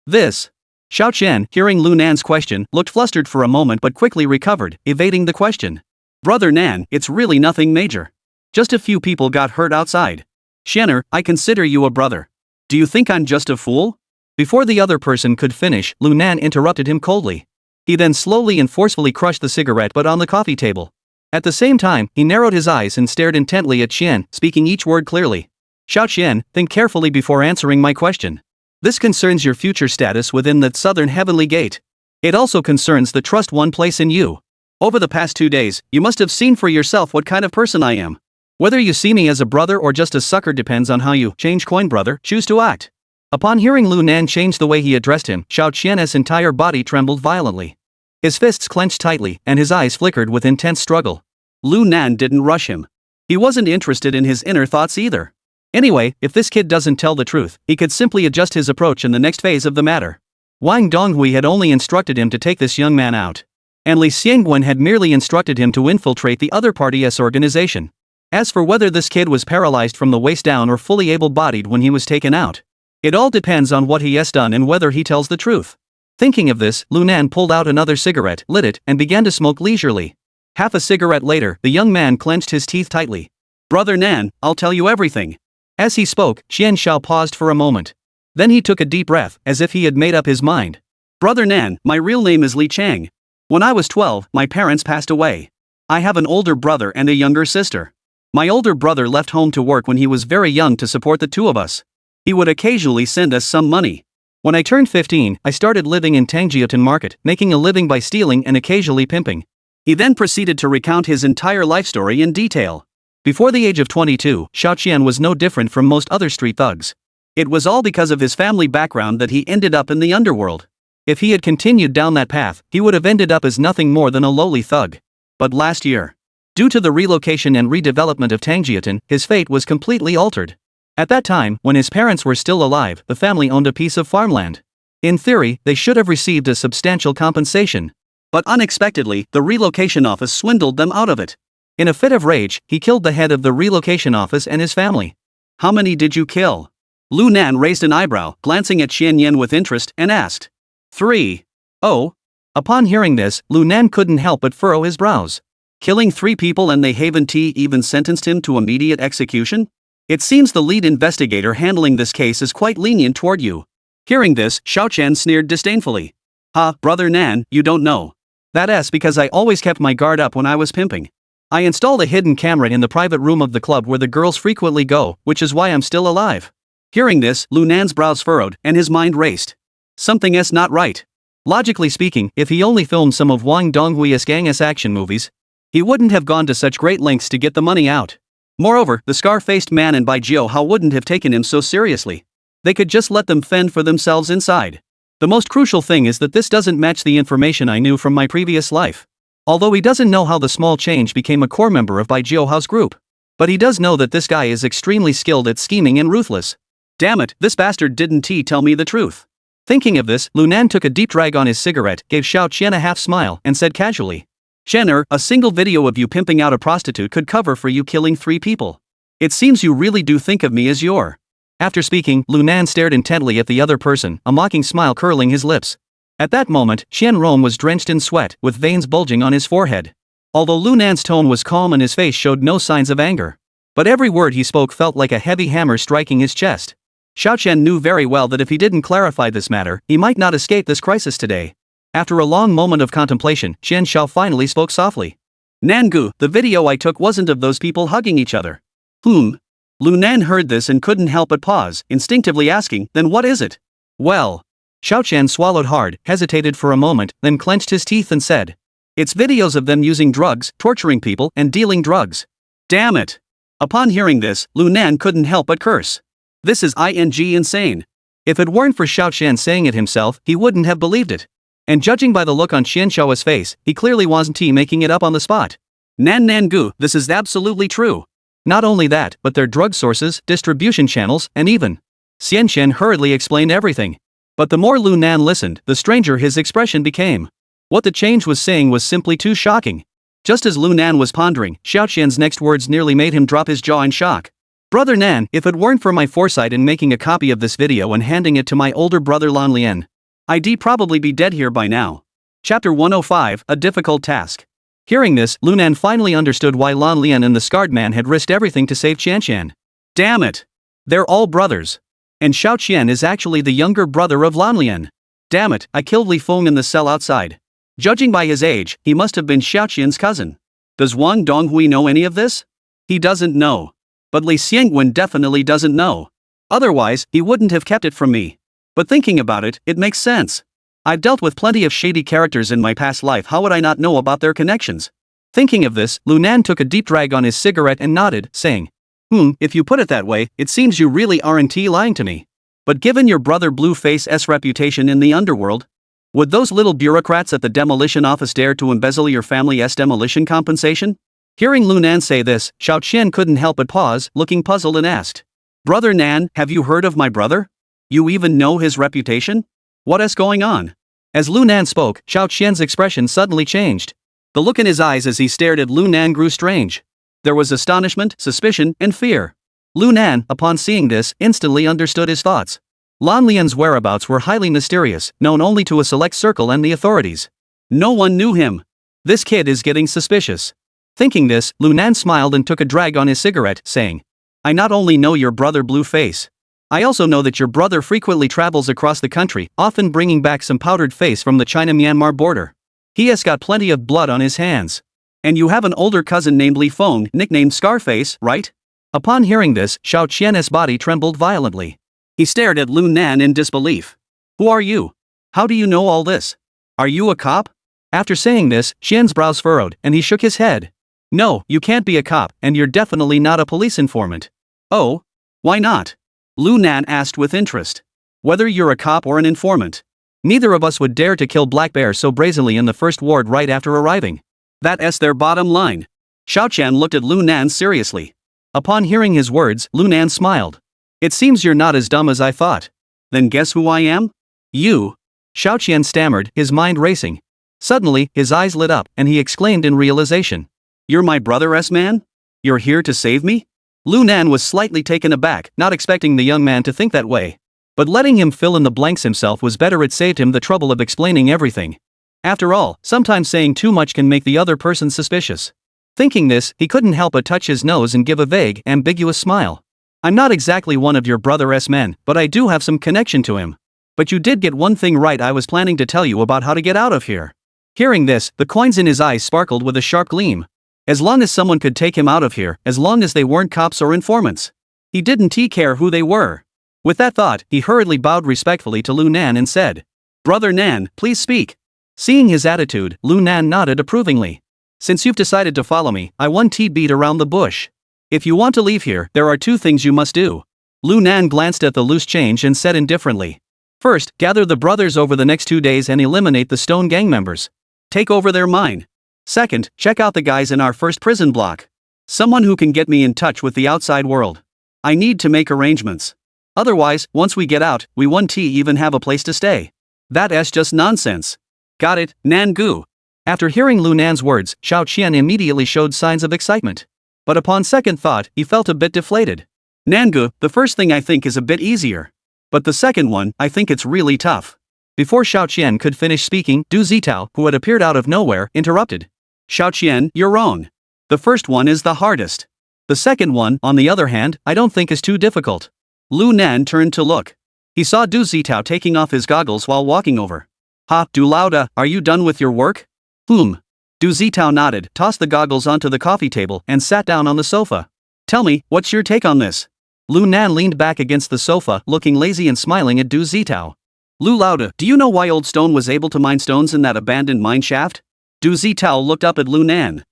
This. Xiaoqian, hearing Lu Nan's question, looked flustered for a moment but quickly recovered, evading the question. "Brother Nan, it's really nothing major. Just a few people got hurt outside. Xianer, I consider you a brother. Do you think I'm just a fool?" Before the other person could finish, Lu Nan interrupted him coldly. He then slowly and forcefully crushed the cigarette butt on the coffee table. At the same time, he narrowed his eyes and stared intently at Xian, speaking each word clearly. "Xiaoqian, think carefully before answering my question. This concerns your future status within the Southern Heavenly Gate. It also concerns the trust one place in you. Over the past 2 days, you must have seen for yourself what kind of person I am. Whether you see me as a brother or just a sucker depends on how you, change coin brother, choose to act." Upon hearing Lu Nan change the way he addressed him, Xiaoqian's entire body trembled violently. His fists clenched tightly, and his eyes flickered with intense struggle. Lu Nan didn't rush him. He wasn't interested in his inner thoughts either. Anyway, if this kid doesn't tell the truth, he could simply adjust his approach in the next phase of the matter. Wang Donghui had only instructed him to take this young man out, and Li Xiangguan had merely instructed him to infiltrate the other party's organization. As for whether this kid was paralyzed from the waist down or fully able-bodied when he was taken out, it all depends on what he has done and whether he tells the truth. Thinking of this, Lu Nan pulled out another cigarette, lit it, and began to smoke leisurely. Half a cigarette later, the young man clenched his teeth tightly. "Brother Nan, I'll tell you everything." As he spoke, Xian Shao paused for a moment. Then he took a deep breath, as if he had made up his mind. "Brother Nan, my real name is Li Chang. When I was 12, my parents passed away. I have an older brother and a younger sister. My older brother left home to work when he was very young to support the two of us. He would occasionally send us some money. When I turned 15, I started living in Tangjiotin Market, making a living by stealing and occasionally pimping. He then proceeded to recount his entire life story in detail. Before the age of 22, Xiaoqian was no different from most other street thugs. It was all because of his family background that he ended up in the underworld. If he had continued down that path, he would have ended up as nothing more than a lowly thug. But last year, due to the relocation and redevelopment of Tangjiotin, his fate was completely altered. At that time, when his parents were still alive, the family owned a piece of farmland. In theory, they should have received a substantial compensation. But unexpectedly, the relocation office swindled them out of it. In a fit of rage, he killed the head of the relocation office and his family. How many did you kill? Lu Nan raised an eyebrow, glancing at Xian Yan with interest, and asked. 3. Oh. Upon hearing this, Lu Nan couldn't help but furrow his brows. Killing 3 people and they haven't even sentenced him to immediate execution? It seems the lead investigator handling this case is quite lenient toward you. Hearing this, Xiaoqian sneered disdainfully. Ha, brother Nan, you don't know. That's because I always kept my guard up when I was pimping. I installed a hidden camera in the private room of the club where the girls frequently go, which is why I'm still alive. Hearing this, Lu Nan's brows furrowed, and his mind raced. Something's not right. Logically speaking, if he only filmed some of Wang Donghui's gang-ass action movies, he wouldn't have gone to such great lengths to get the money out. Moreover, the scar-faced man and Baijiu Hao wouldn't have taken him so seriously. They could just let them fend for themselves inside. The most crucial thing is that this doesn't match the information I knew from my previous life. Although he doesn't know how the small change became a core member of Baijiu Hao's group. But he does know that this guy is extremely skilled at scheming and ruthless. Damn it, this bastard didn't tell me the truth. Thinking of this, Lu Nan took a deep drag on his cigarette, gave Xiaoqian a half smile, and said casually. Xian, a single video of you pimping out a prostitute could cover for you killing 3 people. It seems you really do think of me as your. After speaking, Lu Nan stared intently at the other person, a mocking smile curling his lips. At that moment, Xian Rong was drenched in sweat, with veins bulging on his forehead. Although Lu Nan's tone was calm and his face showed no signs of anger. But every word he spoke felt like a heavy hammer striking his chest. Xiaoqian knew very well that if he didn't clarify this matter, he might not escape this crisis today. After a long moment of contemplation, Xian Xiao finally spoke softly. Nangu, the video I took wasn't of those people hugging each other. Lu Nan heard this and couldn't help but pause, instinctively asking, then what is it? Well. Xiaoqian swallowed hard, hesitated for a moment, then clenched his teeth and said. It's videos of them using drugs, torturing people, and dealing drugs. Damn it. Upon hearing this, Lu Nan couldn't help but curse. This is insane. If it weren't for Xiaoqian saying it himself, he wouldn't have believed it. And judging by the look on Xian Xiao's face, he clearly wasn't making it up on the spot. Nangu, this is absolutely true. Not only that, but their drug sources, distribution channels, and even. Xian hurriedly explained everything. But the more Lu Nan listened, the stranger his expression became. What the change was saying was simply too shocking. Just as Lu Nan was pondering, Xiaoqian's next words nearly made him drop his jaw in shock. Brother Nan, if it weren't for my foresight in making a copy of this video and handing it to my older brother Lan Lian, I'd probably be dead here by now. Chapter 105, A Difficult Task. Hearing this, Lu Nan finally understood why Lan Lian and the scarred man had risked everything to save Qian. Damn it! They're all brothers. And Xiaoqian is actually the younger brother of Lan Lian. Damn it, I killed Li Feng in the cell outside. Judging by his age, he must have been Xiaoqian's cousin. Does Wang Donghui know any of this? He doesn't know. But Li Xiangwen definitely doesn't know. Otherwise, he wouldn't have kept it from me. But thinking about it, it makes sense. I've dealt with plenty of shady characters in my past life, how would I not know about their connections? Thinking of this, Lu Nan took a deep drag on his cigarette and nodded, saying, if you put it that way, it seems you really aren't lying to me. But given your brother Blueface's reputation in the underworld, would those little bureaucrats at the demolition office dare to embezzle your family's demolition compensation? Hearing Lu Nan say this, Xiaoqian couldn't help but pause, looking puzzled and asked, Brother Nan, have you heard of my brother? You even know his reputation? What's going on? As Lu Nan spoke, Xiaoqian's expression suddenly changed. The look in his eyes as he stared at Lu Nan grew strange. There was astonishment, suspicion, and fear. Lu Nan, upon seeing this, instantly understood his thoughts. Lan Lian's whereabouts were highly mysterious, known only to a select circle and the authorities. No one knew him. This kid is getting suspicious. Thinking this, Lu Nan smiled and took a drag on his cigarette, saying, I not only know your brother Blueface. I also know that your brother frequently travels across the country, often bringing back some powdered face from the China-Myanmar border. He has got plenty of blood on his hands. And you have an older cousin named Li Feng, nicknamed Scarface, right? Upon hearing this, Xiao Qian's body trembled violently. He stared at Lu Nan in disbelief. Who are you? How do you know all this? Are you a cop? After saying this, Qian's brows furrowed, and he shook his head. No, you can't be a cop, and you're definitely not a police informant. Oh? Why not? Lu Nan asked with interest. Whether you're a cop or an informant. Neither of us would dare to kill Black Bear so brazenly in the first ward right after arriving. That's their bottom line. Xiao Qian looked at Lu Nan seriously. Upon hearing his words, Lu Nan smiled. It seems you're not as dumb as I thought. Then guess who I am? You. Xiao Qian stammered, his mind racing. Suddenly, his eyes lit up, and he exclaimed in realization. You're my brother's man? You're here to save me? Lu Nan was slightly taken aback, not expecting the young man to think that way. But letting him fill in the blanks himself was better. It saved him the trouble of explaining everything. After all, sometimes saying too much can make the other person suspicious. Thinking this, he couldn't help but touch his nose and give a vague, ambiguous smile. I'm not exactly one of your brother's men, but I do have some connection to him. But you did get one thing right. I was planning to tell you about how to get out of here. Hearing this, the coins in his eyes sparkled with a sharp gleam. As long as someone could take him out of here, as long as they weren't cops or informants. He didn't care who they were. With that thought, he hurriedly bowed respectfully to Lu Nan and said, Brother Nan, please speak. Seeing his attitude, Lu Nan nodded approvingly. Since you've decided to follow me, I won't beat around the bush. If you want to leave here, there are two things you must do. Lu Nan glanced at the loose change and said indifferently. First, gather the brothers over the next 2 days and eliminate the Stone Gang members. Take over their mine. Second, check out the guys in our first prison block. Someone who can get me in touch with the outside world. I need to make arrangements. Otherwise, once we get out, we won't even have a place to stay. That's just nonsense. Got it, Nan Gu. After hearing Lu Nan's words, Xiao Qian immediately showed signs of excitement. But upon second thought, he felt a bit deflated. Nan Gu, the first thing I think is a bit easier. But the second one, I think it's really tough. Before Xiao Qian could finish speaking, Du Zitao, who had appeared out of nowhere, interrupted. Xiao Qian, you're wrong. The first one is the hardest. The second one, on the other hand, I don't think is too difficult. Lu Nan turned to look. He saw Du Zitao taking off his goggles while walking over. Ha, Du Lauda, are you done with your work? Du Zitao nodded, tossed the goggles onto the coffee table, and sat down on the sofa. Tell me, what's your take on this? Lu Nan leaned back against the sofa, looking lazy and smiling at Du Zitao. Lu Lauda, do you know why Old Stone was able to mine stones in that abandoned mine shaft? Du Zitao looked up at Lu Nan.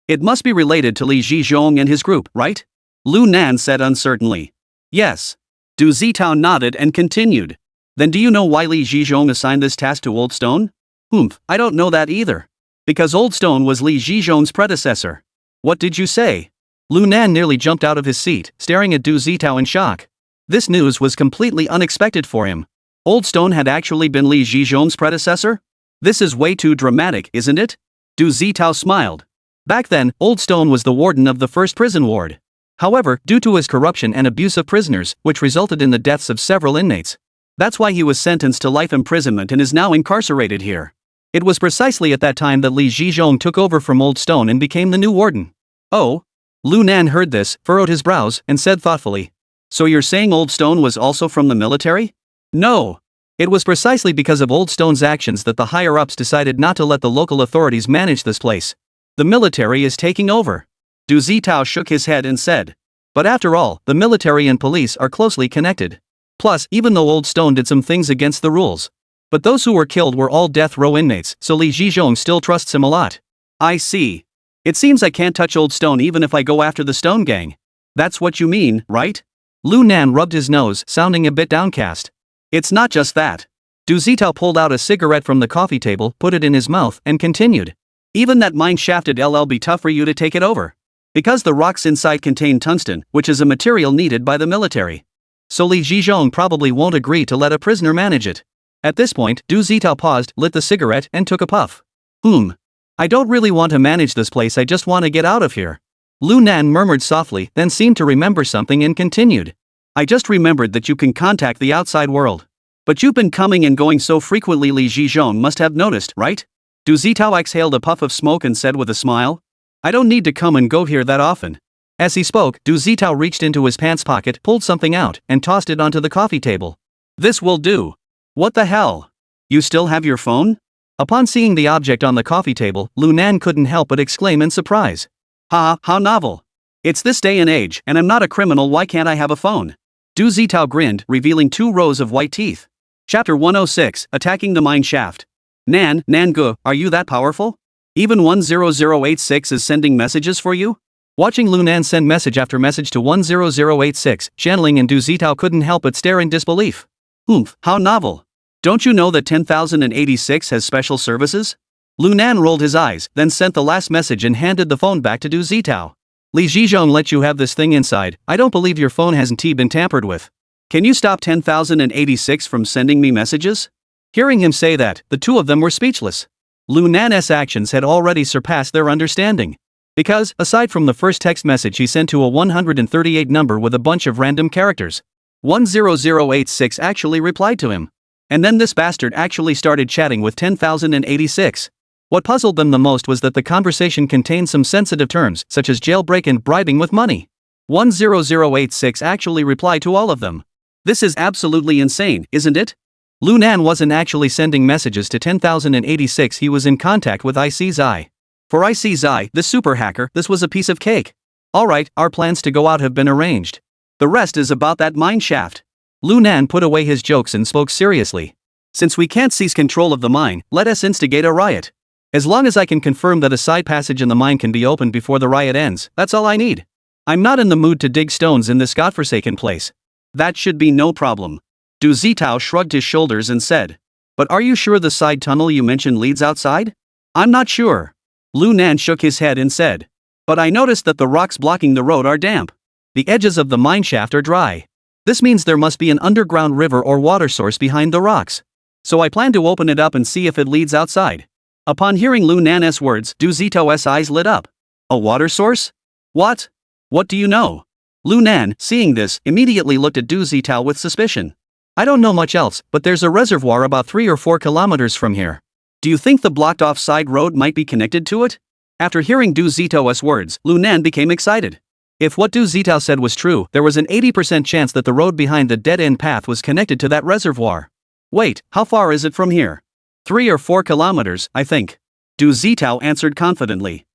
It must be related to Li Zhizhong and his group, right? Lu Nan said uncertainly. Yes. Du Zitao nodded and continued. Then do you know why Li Zhizhong assigned this task to Old Stone? I don't know that either. Because Old Stone was Li Zhizhong's predecessor. What did you say? Lu Nan nearly jumped out of his seat, staring at Du Zitao in shock. This news was completely unexpected for him. Old Stone had actually been Li Zhizhong's predecessor? This is way too dramatic, isn't it? Du Zitao smiled. Back then, Old Stone was the warden of the first prison ward. However, due to his corruption and abuse of prisoners, which resulted in the deaths of several inmates. That's why he was sentenced to life imprisonment and is now incarcerated here. It was precisely at that time that Li Zhizhong took over from Old Stone and became the new warden. Oh? Lu Nan heard this, furrowed his brows, and said thoughtfully. So you're saying Old Stone was also from the military? No. It was precisely because of Old Stone's actions that the higher-ups decided not to let the local authorities manage this place. The military is taking over. Du Zitao shook his head and said. But after all, the military and police are closely connected. Plus, even though Old Stone did some things against the rules. But those who were killed were all death row inmates, so Li Zhizhong still trusts him a lot. I see. It seems I can't touch Old Stone even if I go after the Stone Gang. That's what you mean, right? Lu Nan rubbed his nose, sounding a bit downcast. It's not just that. Du Zitao pulled out a cigarette from the coffee table, put it in his mouth, and continued. Even that mine shafted LL be tough for you to take it over. Because the rocks inside contain tungsten, which is a material needed by the military. So Li Zhizhong probably won't agree to let a prisoner manage it. At this point, Du Zitao paused, lit the cigarette, and took a puff. I don't really want to manage this place, I just want to get out of here. Lu Nan murmured softly, then seemed to remember something and continued. I just remembered that you can contact the outside world. But you've been coming and going so frequently, Li Zhizhong must have noticed, right? Du Zitao exhaled a puff of smoke and said with a smile. I don't need to come and go here that often. As he spoke, Du Zitao reached into his pants pocket, pulled something out, and tossed it onto the coffee table. This will do. What the hell? You still have your phone? Upon seeing the object on the coffee table, Lu Nan couldn't help but exclaim in surprise. "Ha, how novel. It's this day and age, and I'm not a criminal, why can't I have a phone?" Du Zitao grinned, revealing 2 rows of white teeth. Chapter 106, Attacking the Mine Shaft. Nangu, are you that powerful? Even 10086 is sending messages for you? Watching Lu Nan send message after message to 10086, Shanling and Du Zitao couldn't help but stare in disbelief. How novel. Don't you know that 10,086 has special services? Lu Nan rolled his eyes, then sent the last message and handed the phone back to Du Zitao. Li Zhizhong let you have this thing inside, I don't believe your phone hasn't been tampered with. Can you stop 10,086 from sending me messages? Hearing him say that, the two of them were speechless. Lu Nan's actions had already surpassed their understanding. Because, aside from the first text message he sent to a 138 number with a bunch of random characters, 10086 actually replied to him. And then this bastard actually started chatting with 10,086. What puzzled them the most was that the conversation contained some sensitive terms, such as jailbreak and bribing with money. 10086 actually replied to all of them. This is absolutely insane, isn't it? Lu Nan wasn't actually sending messages to 10,086, he was in contact with IC Zai. For IC Zai, the super hacker, this was a piece of cake. Alright, our plans to go out have been arranged. The rest is about that mine shaft. Lu Nan put away his jokes and spoke seriously. Since we can't seize control of the mine, let us instigate a riot. As long as I can confirm that a side passage in the mine can be opened before the riot ends, that's all I need. I'm not in the mood to dig stones in this godforsaken place. That should be no problem. Du Zitao shrugged his shoulders and said. But are you sure the side tunnel you mentioned leads outside? I'm not sure. Lu Nan shook his head and said. But I noticed that the rocks blocking the road are damp. The edges of the mine shaft are dry. This means there must be an underground river or water source behind the rocks. So I plan to open it up and see if it leads outside. Upon hearing Lu Nan's words, Du Zitao's eyes lit up. A water source? What? What do you know? Lu Nan, seeing this, immediately looked at Du Zitao with suspicion. I don't know much else, but there's a reservoir about 3 or 4 kilometers from here. Do you think the blocked-off side road might be connected to it? After hearing Du Zitao's words, Lu Nan became excited. If what Du Zitao said was true, there was an 80% chance that the road behind the dead-end path was connected to that reservoir. Wait, how far is it from here? 3 or 4 kilometers, I think. Du Zitao answered confidently.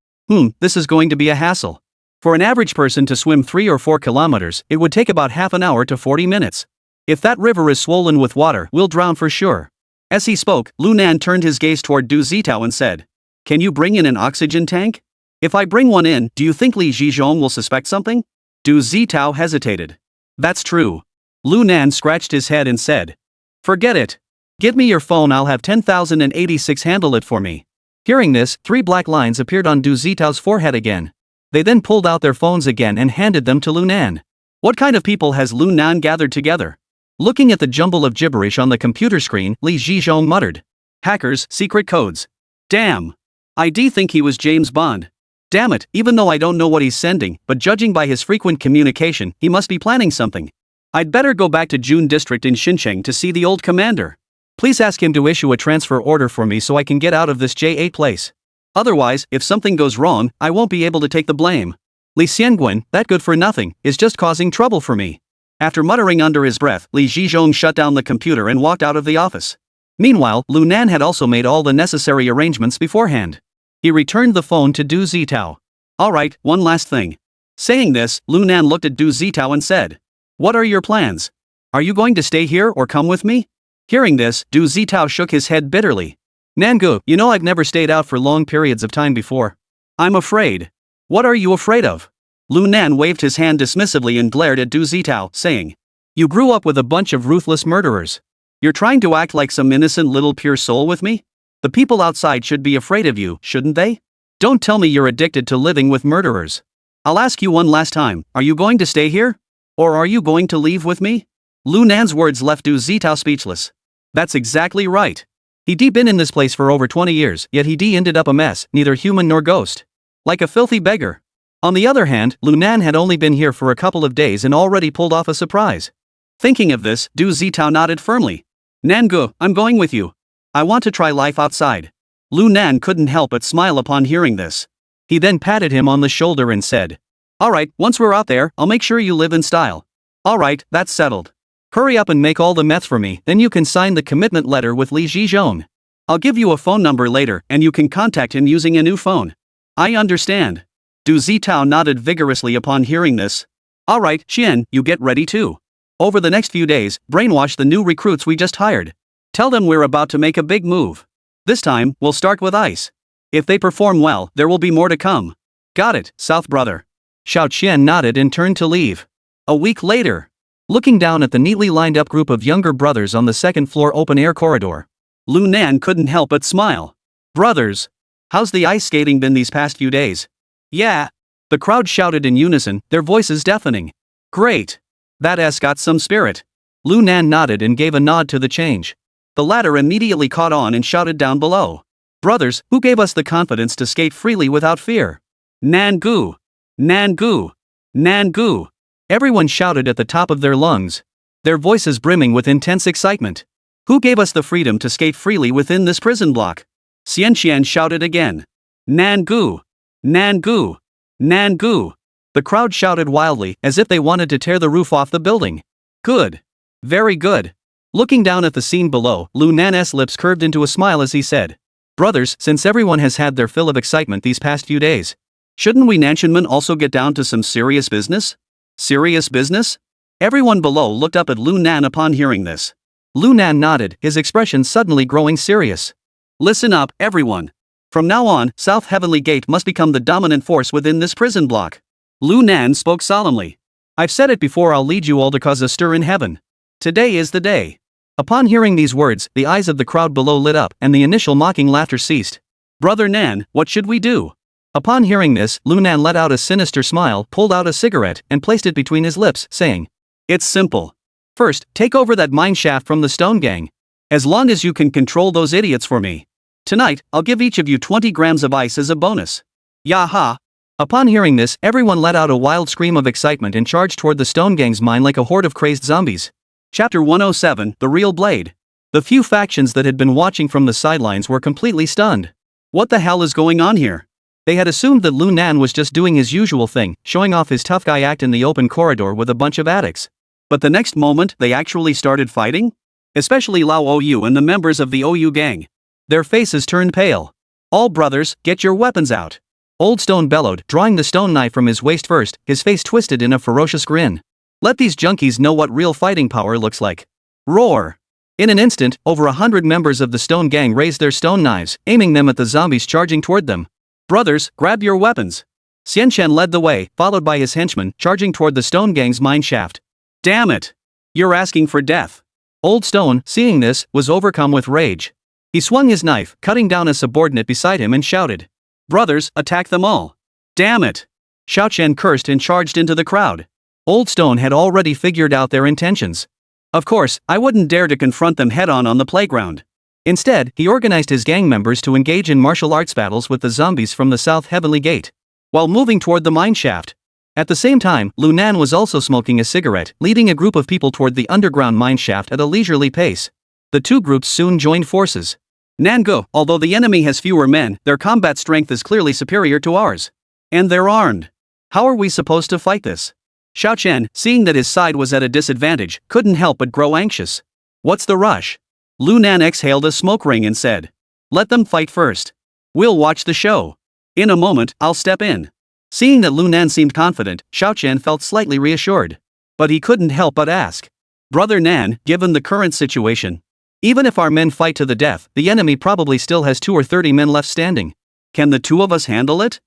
This is going to be a hassle. For an average person to swim 3 or 4 kilometers, it would take about half an hour to 40 minutes. If that river is swollen with water, we'll drown for sure. As he spoke, Lu Nan turned his gaze toward Du Zitao and said, Can you bring in an oxygen tank? If I bring one in, do you think Li Zhizhong will suspect something? Du Zitao hesitated. That's true. Lu Nan scratched his head and said, Forget it. Give me your phone, I'll have 10,086 handle it for me. Hearing this, 3 black lines appeared on Du Zitao's forehead again. They then pulled out their phones again and handed them to Lu Nan. What kind of people has Lu Nan gathered together? Looking at the jumble of gibberish on the computer screen, Li Zhizhong muttered. Hackers, secret codes. Damn. I think he was James Bond. Damn it, even though I don't know what he's sending, but judging by his frequent communication, he must be planning something. I'd better go back to June District in Xincheng to see the old commander. Please ask him to issue a transfer order for me so I can get out of this J8 place. Otherwise, if something goes wrong, I won't be able to take the blame. Li Xianguan, that good for nothing, is just causing trouble for me. After muttering under his breath, Li Zhizhong shut down the computer and walked out of the office. Meanwhile, Lu Nan had also made all the necessary arrangements beforehand. He returned the phone to Du Zitao. Alright, one last thing. Saying this, Lu Nan looked at Du Zitao and said, What are your plans? Are you going to stay here or come with me? Hearing this, Du Zitao shook his head bitterly. Nangu, you know I've never stayed out for long periods of time before. I'm afraid. What are you afraid of? Lu Nan waved his hand dismissively and glared at Du Zitao, saying, You grew up with a bunch of ruthless murderers. You're trying to act like some innocent little pure soul with me? The people outside should be afraid of you, shouldn't they? Don't tell me you're addicted to living with murderers. I'll ask you one last time, are you going to stay here? Or are you going to leave with me? Lu Nan's words left Du Zitao speechless. That's exactly right. He'd been in this place for over 20 years, yet he'd ended up a mess, neither human nor ghost. Like a filthy beggar. On the other hand, Lu Nan had only been here for a couple of days and already pulled off a surprise. Thinking of this, Du Zitao nodded firmly. Nangu, I'm going with you. I want to try life outside. Lu Nan couldn't help but smile upon hearing this. He then patted him on the shoulder and said, Alright, once we're out there, I'll make sure you live in style. Alright, that's settled. Hurry up and make all the meth for me, then you can sign the commitment letter with Li Zhizhong. I'll give you a phone number later and you can contact him using a new phone. I understand. Du Zitao nodded vigorously upon hearing this. Alright, Xian, you get ready too. Over the next few days, brainwash the new recruits we just hired. Tell them we're about to make a big move. This time, we'll start with ice. If they perform well, there will be more to come. Got it, South brother. Xiao Qian nodded and turned to leave. A week later. Looking down at the neatly lined up group of younger brothers on the second-floor open-air corridor, Lu Nan couldn't help but smile. Brothers, how's the ice skating been these past few days? Yeah. The crowd shouted in unison, their voices deafening. Great. That got some spirit. Lu Nan nodded and gave a nod to the change. The latter immediately caught on and shouted down below. Brothers, who gave us the confidence to skate freely without fear? Nan Gu. Nan Gu. Nan Gu. Everyone shouted at the top of their lungs, their voices brimming with intense excitement. Who gave us the freedom to skate freely within this prison block? Xian shouted again. Nan Gu. Nan Gu. Nan Gu. The crowd shouted wildly, as if they wanted to tear the roof off the building. Good. Very good. Looking down at the scene below, Lu Nan's lips curved into a smile as he said, Brothers, since everyone has had their fill of excitement these past few days, shouldn't we Nanshanmen also get down to some serious business? Serious business? Everyone below looked up at Lu Nan upon hearing this. Lu Nan nodded, his expression suddenly growing serious. Listen up, everyone. From now on, South Heavenly Gate must become the dominant force within this prison block. Lu Nan spoke solemnly. I've said it before, I'll lead you all to cause a stir in heaven. Today is the day. Upon hearing these words, the eyes of the crowd below lit up and the initial mocking laughter ceased. Brother Nan, what should we do? Upon hearing this, Lu Nan let out a sinister smile, pulled out a cigarette, and placed it between his lips, saying, It's simple. First, take over that mine shaft from the Stone Gang. As long as you can control those idiots for me. Tonight, I'll give each of you 20 grams of ice as a bonus. Yaha! Upon hearing this, everyone let out a wild scream of excitement and charged toward the Stone Gang's mine like a horde of crazed zombies. Chapter 107, The Real Blade. The few factions that had been watching from the sidelines were completely stunned. What the hell is going on here? They had assumed that Lu Nan was just doing his usual thing, showing off his tough guy act in the open corridor with a bunch of addicts. But the next moment, they actually started fighting? Especially Lao OU and the members of the OU gang. Their faces turned pale. All brothers, get your weapons out. Old Stone bellowed, drawing the stone knife from his waist first, his face twisted in a ferocious grin. Let these junkies know what real fighting power looks like. Roar! In an instant, over 100 members of the Stone Gang raised their stone knives, aiming them at the zombies charging toward them. Brothers, grab your weapons. Xianshan led the way, followed by his henchmen, charging toward the Stone Gang's mine shaft. Damn it! You're asking for death. Old Stone, seeing this, was overcome with rage. He swung his knife, cutting down a subordinate beside him and shouted, Brothers, attack them all. Damn it! Xiaoshan cursed and charged into the crowd. Old Stone had already figured out their intentions. Of course, I wouldn't dare to confront them head-on on the playground. Instead, he organized his gang members to engage in martial arts battles with the zombies from the South Heavenly Gate, while moving toward the mine shaft. At the same time, Lu Nan was also smoking a cigarette, leading a group of people toward the underground mine shaft at a leisurely pace. The two groups soon joined forces. Nango, although the enemy has fewer men, their combat strength is clearly superior to ours. And they're armed. How are we supposed to fight this? Xiao Chen, seeing that his side was at a disadvantage, couldn't help but grow anxious. What's the rush? Lu Nan exhaled a smoke ring and said, Let them fight first. We'll watch the show. In a moment, I'll step in. Seeing that Lu Nan seemed confident, Xiao Chen felt slightly reassured. But he couldn't help but ask. Brother Nan, given the current situation, even if our men fight to the death, the enemy probably still has 20 or 30 men left standing. Can the two of us handle it?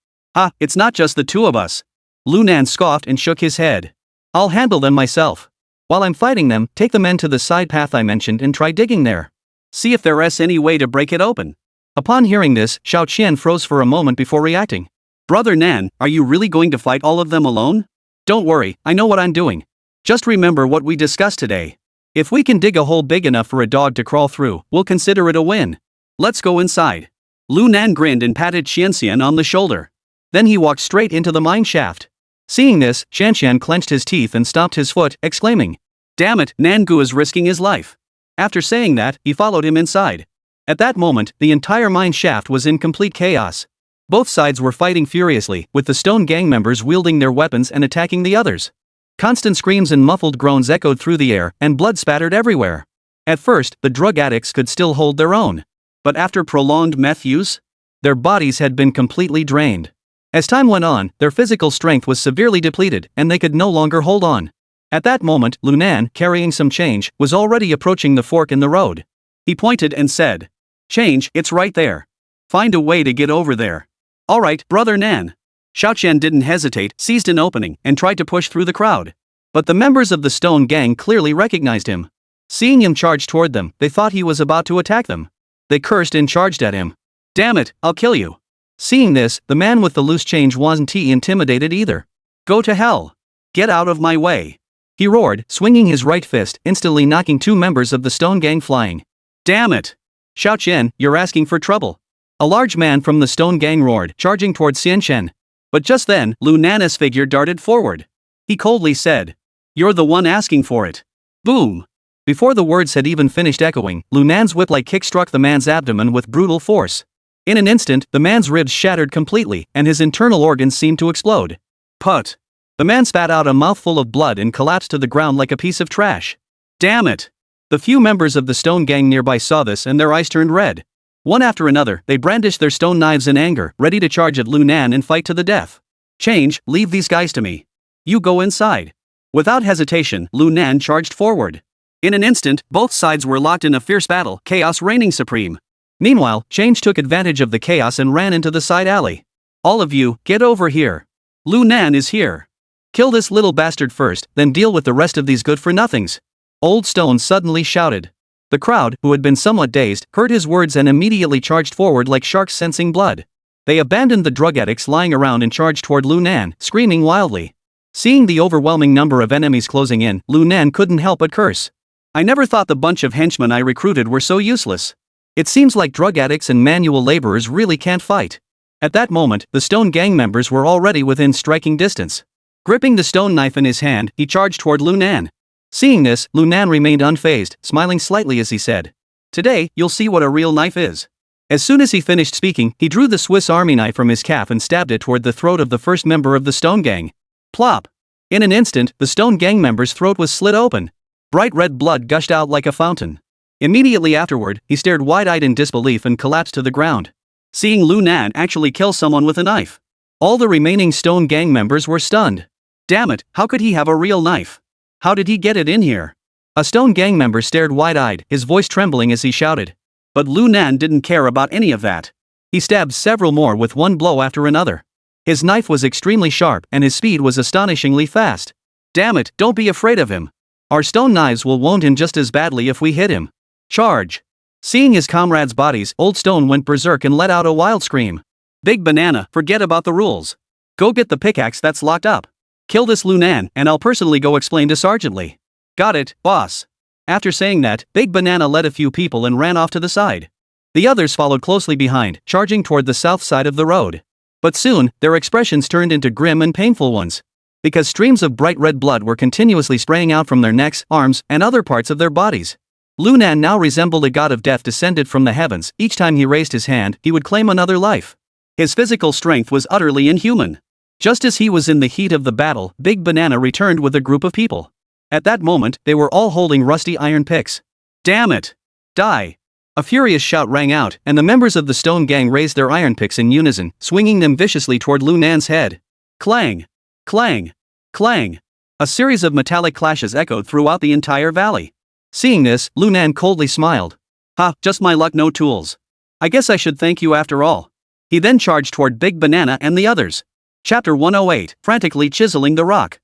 It's not just the two of us. Lu Nan scoffed and shook his head. I'll handle them myself. While I'm fighting them, take the men to the side path I mentioned and try digging there. See if there's any way to break it open. Upon hearing this, Xiao Qian froze for a moment before reacting. Brother Nan, are you really going to fight all of them alone? Don't worry, I know what I'm doing. Just remember what we discussed today. If we can dig a hole big enough for a dog to crawl through, we'll consider it a win. Let's go inside. Lu Nan grinned and patted Xianxian on the shoulder. Then he walked straight into the mine shaft. Seeing this, Xianxian clenched his teeth and stomped his foot, exclaiming, Damn it, Nangu is risking his life. After saying that, he followed him inside. At that moment, the entire mine shaft was in complete chaos. Both sides were fighting furiously, with the Stone Gang members wielding their weapons and attacking the others. Constant screams and muffled groans echoed through the air, and blood spattered everywhere. At first, the drug addicts could still hold their own. But after prolonged meth use, their bodies had been completely drained. As time went on, their physical strength was severely depleted, and they could no longer hold on. At that moment, Lunan, carrying some change, was already approaching the fork in the road. He pointed and said, "Change, it's right there. Find a way to get over there." "Alright, brother Nan." Xiaoqian didn't hesitate, seized an opening, and tried to push through the crowd. But the members of the Stone Gang clearly recognized him. Seeing him charge toward them, they thought he was about to attack them. They cursed and charged at him. "Damn it, I'll kill you." Seeing this, the man with the loose change wasn't intimidated either. "Go to hell. Get out of my way," he roared, swinging his right fist, instantly knocking 2 members of the Stone Gang flying. "Damn it! Xiaoqian, you're asking for trouble." A large man from the Stone Gang roared, charging toward Xianchen. But just then, Lu Nan's figure darted forward. He coldly said, "You're the one asking for it." Boom! Before the words had even finished echoing, Lu Nan's whip-like kick struck the man's abdomen with brutal force. In an instant, the man's ribs shattered completely, and his internal organs seemed to explode. Put! The man spat out a mouthful of blood and collapsed to the ground like a piece of trash. Damn it! The few members of the Stone Gang nearby saw this and their eyes turned red. One after another, they brandished their stone knives in anger, ready to charge at Lu Nan and fight to the death. "Change, leave these guys to me. You go inside." Without hesitation, Lu Nan charged forward. In an instant, both sides were locked in a fierce battle, chaos reigning supreme. Meanwhile, Change took advantage of the chaos and ran into the side alley. "All of you, get over here. Lu Nan is here. Kill this little bastard first, then deal with the rest of these good-for-nothings." Old Stone suddenly shouted. The crowd, who had been somewhat dazed, heard his words and immediately charged forward like sharks sensing blood. They abandoned the drug addicts lying around and charged toward Lu Nan, screaming wildly. Seeing the overwhelming number of enemies closing in, Lu Nan couldn't help but curse. "I never thought the bunch of henchmen I recruited were so useless. It seems like drug addicts and manual laborers really can't fight." At that moment, the Stone Gang members were already within striking distance. Gripping the stone knife in his hand, he charged toward Lu Nan. Seeing this, Lu Nan remained unfazed, smiling slightly as he said, "Today, you'll see what a real knife is." As soon as he finished speaking, he drew the Swiss Army knife from his calf and stabbed it toward the throat of the first member of the Stone Gang. Plop! In an instant, the Stone Gang member's throat was slit open. Bright red blood gushed out like a fountain. Immediately afterward, he stared wide-eyed in disbelief and collapsed to the ground. Seeing Lu Nan actually kill someone with a knife, all the remaining Stone Gang members were stunned. Damn it, how could he have a real knife? How did he get it in here? A Stone Gang member stared wide-eyed, his voice trembling as he shouted. But Lu Nan didn't care about any of that. He stabbed several more with one blow after another. His knife was extremely sharp and his speed was astonishingly fast. Damn it, don't be afraid of him. Our stone knives will wound him just as badly if we hit him. Charge! Seeing his comrades' bodies, Old Stone went berserk and let out a wild scream. Big Banana, forget about the rules. Go get the pickaxe that's locked up. Kill this Lu Nan, and I'll personally go explain to Sergeant Lee. Got it, boss. After saying that, Big Banana led a few people and ran off to the side. The others followed closely behind, charging toward the south side of the road. But soon, their expressions turned into grim and painful ones. Because streams of bright red blood were continuously spraying out from their necks, arms, and other parts of their bodies. Lu Nan now resembled a god of death descended from the heavens. Each time he raised his hand, he would claim another life. His physical strength was utterly inhuman. Just as he was in the heat of the battle, Big Banana returned with a group of people. At that moment, they were all holding rusty iron picks. Damn it! Die! A furious shout rang out, and the members of the Stone Gang raised their iron picks in unison, swinging them viciously toward Lu Nan's head. Clang! Clang! Clang! A series of metallic clashes echoed throughout the entire valley. Seeing this, Lu Nan coldly smiled. Ha, just my luck, no tools. I guess I should thank you after all. He then charged toward Big Banana and the others. Chapter 108, frantically chiseling the rock.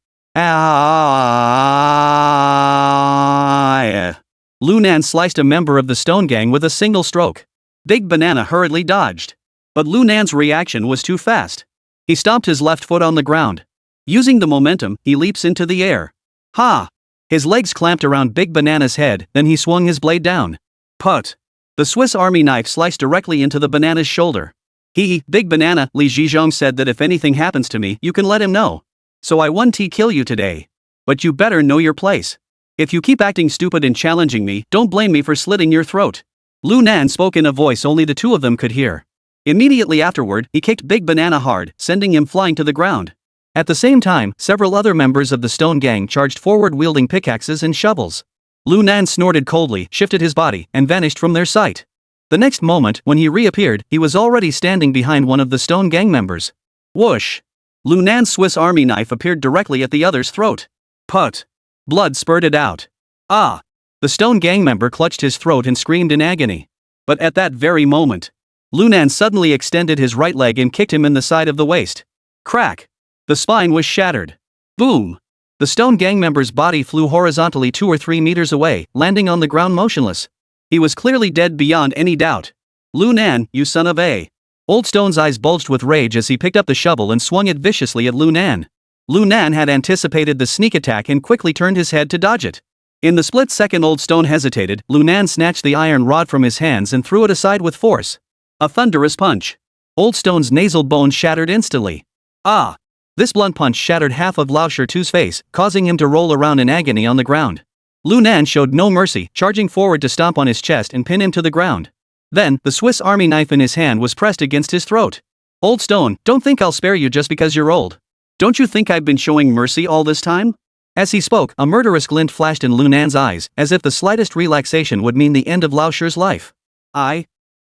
Lu Nan sliced a member of the Stone Gang with a single stroke. Big Banana hurriedly dodged. But Lu Nan's reaction was too fast. He stomped his left foot on the ground. Using the momentum, he leaps into the air. Ha! His legs clamped around Big Banana's head, then he swung his blade down. Put! The Swiss Army knife sliced directly into the banana's shoulder. Big Banana, Li Zhizhong said that if anything happens to me, you can let him know. So I won't kill you today. But you better know your place. If you keep acting stupid and challenging me, don't blame me for slitting your throat. Lu Nan spoke in a voice only the two of them could hear. Immediately afterward, he kicked Big Banana hard, sending him flying to the ground. At the same time, several other members of the Stone Gang charged forward wielding pickaxes and shovels. Lu Nan snorted coldly, shifted his body, and vanished from their sight. The next moment, when he reappeared, he was already standing behind one of the stone gang members. Whoosh! Lu Nan's Swiss Army knife appeared directly at the other's throat. Put! Blood spurted out. Ah! The stone gang member clutched his throat and screamed in agony. But at that very moment, Lu Nan suddenly extended his right leg and kicked him in the side of the waist. Crack! The spine was shattered. Boom! The stone gang member's body flew horizontally 2 or 3 meters away, landing on the ground motionless. He was clearly dead beyond any doubt. Lu Nan, you son of a... Old Stone's eyes bulged with rage as he picked up the shovel and swung it viciously at Lu Nan. Lu Nan had anticipated the sneak attack and quickly turned his head to dodge it. In the split second Old Stone hesitated, Lu Nan snatched the iron rod from his hands and threw it aside with force. A thunderous punch. Old Stone's nasal bone shattered instantly. Ah! This blunt punch shattered half of Lao Shirtu's face, causing him to roll around in agony on the ground. Lu Nan showed no mercy, charging forward to stomp on his chest and pin him to the ground. Then, the Swiss Army knife in his hand was pressed against his throat. Old Stone, don't think I'll spare you just because you're old. Don't you think I've been showing mercy all this time? As he spoke, a murderous glint flashed in Lu Nan's eyes, as if the slightest relaxation would mean the end of Lao Shi's life.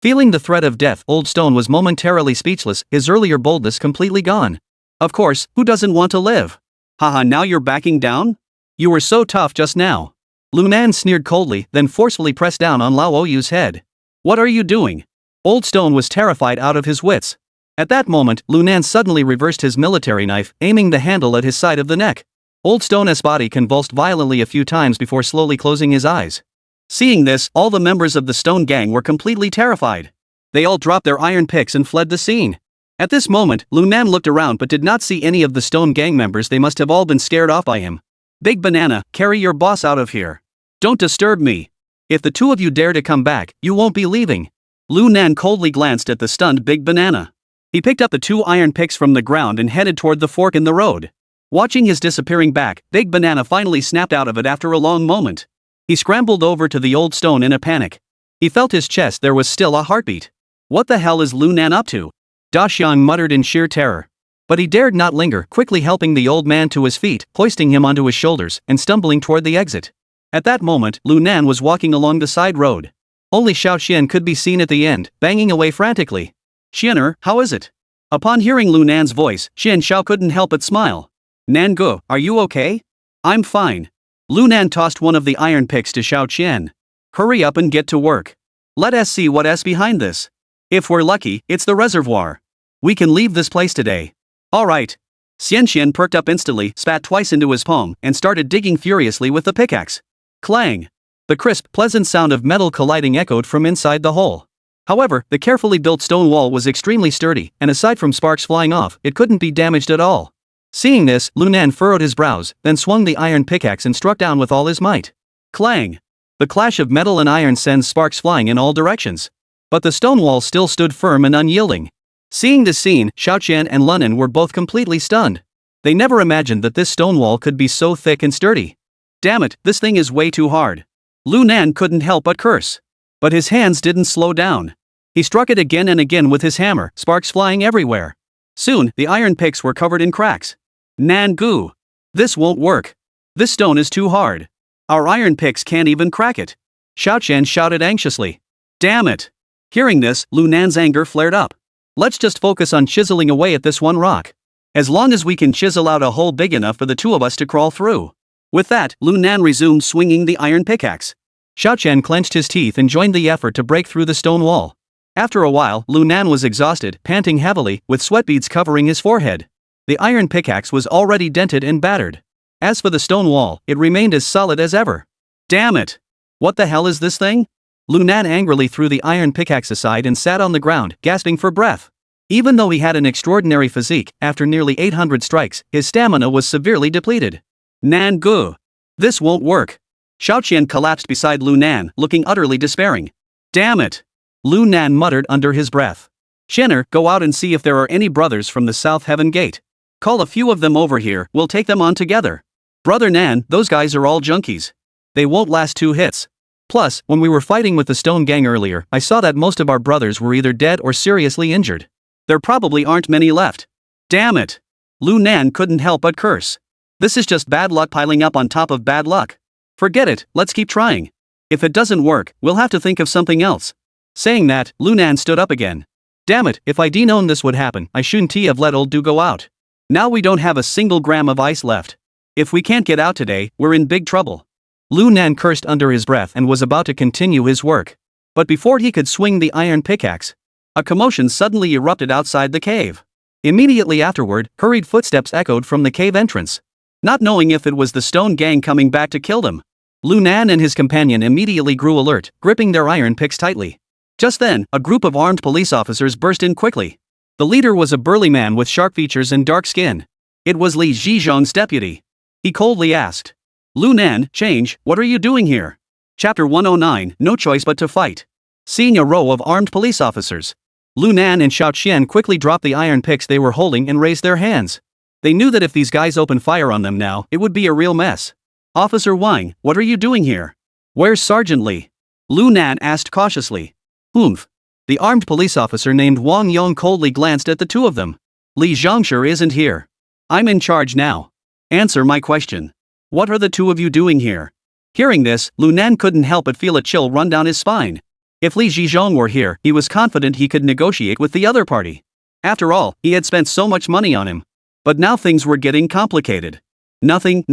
Feeling the threat of death, Old Stone was momentarily speechless, his earlier boldness completely gone. Of course, who doesn't want to live? Haha, now you're backing down? You were so tough just now. Lu Nan sneered coldly, then forcefully pressed down on Lao Oyu's head. What are you doing? Old Stone was terrified out of his wits. At that moment, Lu Nan suddenly reversed his military knife, aiming the handle at his side of the neck. Old Stone's body convulsed violently a few times before slowly closing his eyes. Seeing this, all the members of the Stone Gang were completely terrified. They all dropped their iron picks and fled the scene. At this moment, Lu Nan looked around but did not see any of the Stone Gang members. They must have all been scared off by him. Big Banana, carry your boss out of here. Don't disturb me. If the two of you dare to come back, you won't be leaving. Lu Nan coldly glanced at the stunned Big Banana. He picked up the 2 iron picks from the ground and headed toward the fork in the road. Watching his disappearing back, Big Banana finally snapped out of it after a long moment. He scrambled over to the Old Stone in a panic. He felt his chest. There was still a heartbeat. What the hell is Lu Nan up to? Da Xiang muttered in sheer terror. But he dared not linger, quickly helping the old man to his feet, hoisting him onto his shoulders, and stumbling toward the exit. At that moment, Lu Nan was walking along the side road. Only Xiao Qian could be seen at the end, banging away frantically. Xianer, how is it? Upon hearing Lu Nan's voice, Xian Xiao couldn't help but smile. Nangu, are you okay? I'm fine. Lu Nan tossed one of the iron picks to Xiao Qian. Hurry up and get to work. Let us see what's behind this. If we're lucky, it's the reservoir. We can leave this place today. Alright. Xian Xian perked up instantly, spat twice into his palm, and started digging furiously with the pickaxe. Clang! The crisp, pleasant sound of metal colliding echoed from inside the hole. However, the carefully built stone wall was extremely sturdy, and aside from sparks flying off, it couldn't be damaged at all. Seeing this, Lu Nan furrowed his brows, then swung the iron pickaxe and struck down with all his might. Clang! The clash of metal and iron sends sparks flying in all directions. But the stone wall still stood firm and unyielding. Seeing this scene, Xiao Qian and Lunan were both completely stunned. They never imagined that this stone wall could be so thick and sturdy. Damn it, this thing is way too hard. Lu Nan couldn't help but curse. But his hands didn't slow down. He struck it again and again with his hammer, sparks flying everywhere. Soon, the iron picks were covered in cracks. Nangu! This won't work. This stone is too hard. Our iron picks can't even crack it. Xiao Qian shouted anxiously. Damn it! Hearing this, Lu Nan's anger flared up. Let's just focus on chiseling away at this one rock. As long as we can chisel out a hole big enough for the two of us to crawl through. With that, Lu Nan resumed swinging the iron pickaxe. Xiao Qian clenched his teeth and joined the effort to break through the stone wall. After a while, Lu Nan was exhausted, panting heavily, with sweat beads covering his forehead. The iron pickaxe was already dented and battered. As for the stone wall, it remained as solid as ever. Damn it! What the hell is this thing? Lu Nan angrily threw the iron pickaxe aside and sat on the ground, gasping for breath. Even though he had an extraordinary physique, after nearly 800 strikes, his stamina was severely depleted. Nangu! This won't work. Xiao Qian collapsed beside Lu Nan, looking utterly despairing. Damn it! Lu Nan muttered under his breath. Shinner, go out and see if there are any brothers from the South Heaven Gate. Call a few of them over here, we'll take them on together. Brother Nan, those guys are all junkies. They won't last 2 hits. Plus, when we were fighting with the Stone Gang earlier, I saw that most of our brothers were either dead or seriously injured. There probably aren't many left. Damn it! Lu Nan couldn't help but curse. This is just bad luck piling up on top of bad luck. Forget it, let's keep trying. If it doesn't work, we'll have to think of something else. Saying that, Lunan stood up again. Damn it, if I'd known this would happen, I shouldn't have let old Du go out. Now we don't have a single gram of ice left. If we can't get out today, we're in big trouble. Lunan cursed under his breath and was about to continue his work. But before he could swing the iron pickaxe, a commotion suddenly erupted outside the cave. Immediately afterward, hurried footsteps echoed from the cave entrance. Not knowing if it was the Stone Gang coming back to kill them, Lunan and his companion immediately grew alert, gripping their iron picks tightly. Just then, a group of armed police officers burst in quickly. The leader was a burly man with sharp features and dark skin. It was Li Zhizhong's deputy. He coldly asked, Lunan, change, what are you doing here? Chapter 109, No Choice But to Fight. Seeing a row of armed police officers, Lunan and Xiao Qian quickly dropped the iron picks they were holding and raised their hands. They knew that if these guys opened fire on them now, it would be a real mess. Officer Wang, what are you doing here? Where's Sergeant Li? Lunan asked cautiously. Oomph. The armed police officer named Wang Yong coldly glanced at the two of them. Li Zhongshi isn't here. I'm in charge now. Answer my question. What are the two of you doing here? Hearing this, Lunan couldn't help but feel a chill run down his spine. If Li Zhizhong were here, he was confident he could negotiate with the other party. After all, he had spent so much money on him. But now things were getting complicated. Nothing.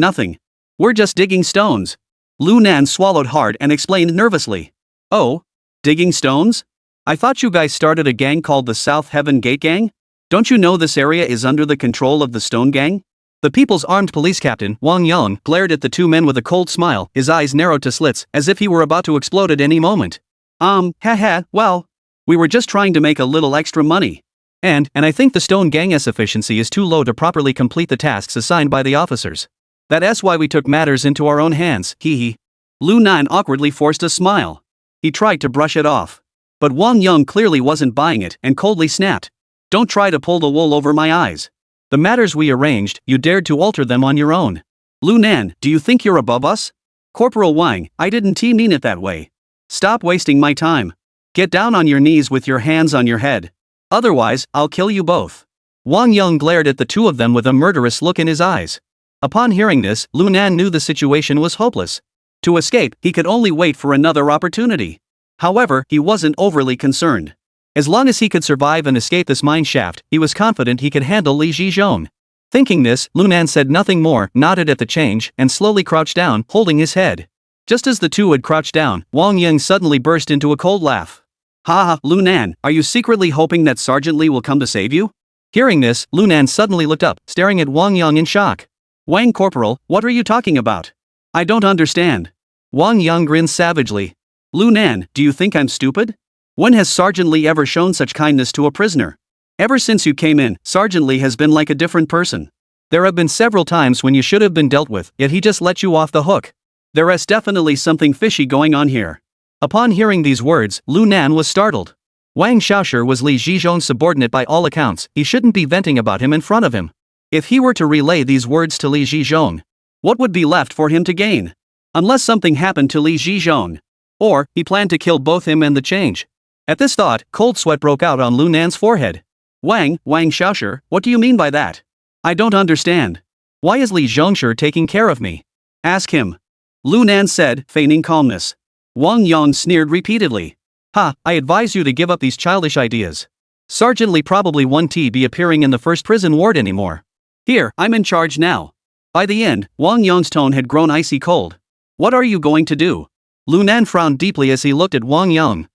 We're just digging stones. Lunan swallowed hard and explained nervously. Oh? Digging stones? I thought you guys started a gang called the South Heaven Gate Gang? Don't you know this area is under the control of the Stone Gang? The People's Armed Police Captain, Wang Yong, glared at the two men with a cold smile, his eyes narrowed to slits, as if he were about to explode at any moment. Well, we were just trying to make a little extra money. And I think the Stone Gang's efficiency is too low to properly complete the tasks assigned by the officers. That's why we took matters into our own hands, hee. Lunan awkwardly forced a smile. He tried to brush it off. But Wang Yong clearly wasn't buying it and coldly snapped. Don't try to pull the wool over my eyes. The matters we arranged, you dared to alter them on your own. Lunan, do you think you're above us? Corporal Wang, I didn't mean it that way. Stop wasting my time. Get down on your knees with your hands on your head. Otherwise, I'll kill you both. Wang Yong glared at the two of them with a murderous look in his eyes. Upon hearing this, Lunan knew the situation was hopeless. To escape, he could only wait for another opportunity. However, he wasn't overly concerned. As long as he could survive and escape this mine shaft, he was confident he could handle Li Zhizhong. Thinking this, Lunan said nothing more, nodded at the change, and slowly crouched down, holding his head. Just as the two had crouched down, Wang Yong suddenly burst into a cold laugh. Ha, Lunan, are you secretly hoping that Sergeant Li will come to save you? Hearing this, Lunan suddenly looked up, staring at Wang Yong in shock. Wang Corporal, what are you talking about? I don't understand. Wang Yong grinned savagely. Lunan, do you think I'm stupid? When has Sergeant Li ever shown such kindness to a prisoner? Ever since you came in, Sergeant Li has been like a different person. There have been several times when you should have been dealt with, yet he just let you off the hook. There is definitely something fishy going on here. Upon hearing these words, Lunan was startled. Wang Xiaoshi was Li Zhizhong's subordinate by all accounts, he shouldn't be venting about him in front of him. If he were to relay these words to Li Zhizhong, what would be left for him to gain? Unless something happened to Li Zhizhong. Or, he planned to kill both him and the change. At this thought, cold sweat broke out on Lunan's forehead. Wang Xiaoshi, what do you mean by that? I don't understand. Why is Li Zhongshi taking care of me? Ask him. Lunan said, feigning calmness. Wang Yong sneered repeatedly. I advise you to give up these childish ideas. Sergeant Li probably won't be appearing in the first prison ward anymore. Here, I'm in charge now. By the end, Wang Yong's tone had grown icy cold. What are you going to do? Lunan frowned deeply as he looked at Wang Yong.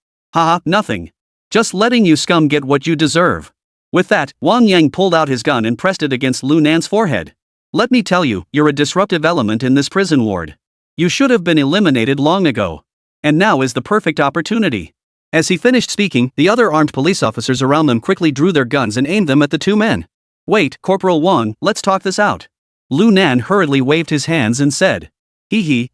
Nothing. Just letting you scum get what you deserve. With that, Wang Yang pulled out his gun and pressed it against Lunan's forehead. Let me tell you, you're a disruptive element in this prison ward. You should have been eliminated long ago. And now is the perfect opportunity. As he finished speaking, the other armed police officers around them quickly drew their guns and aimed them at the two men. Wait, Corporal Wang, let's talk this out. Lunan hurriedly waved his hands and said.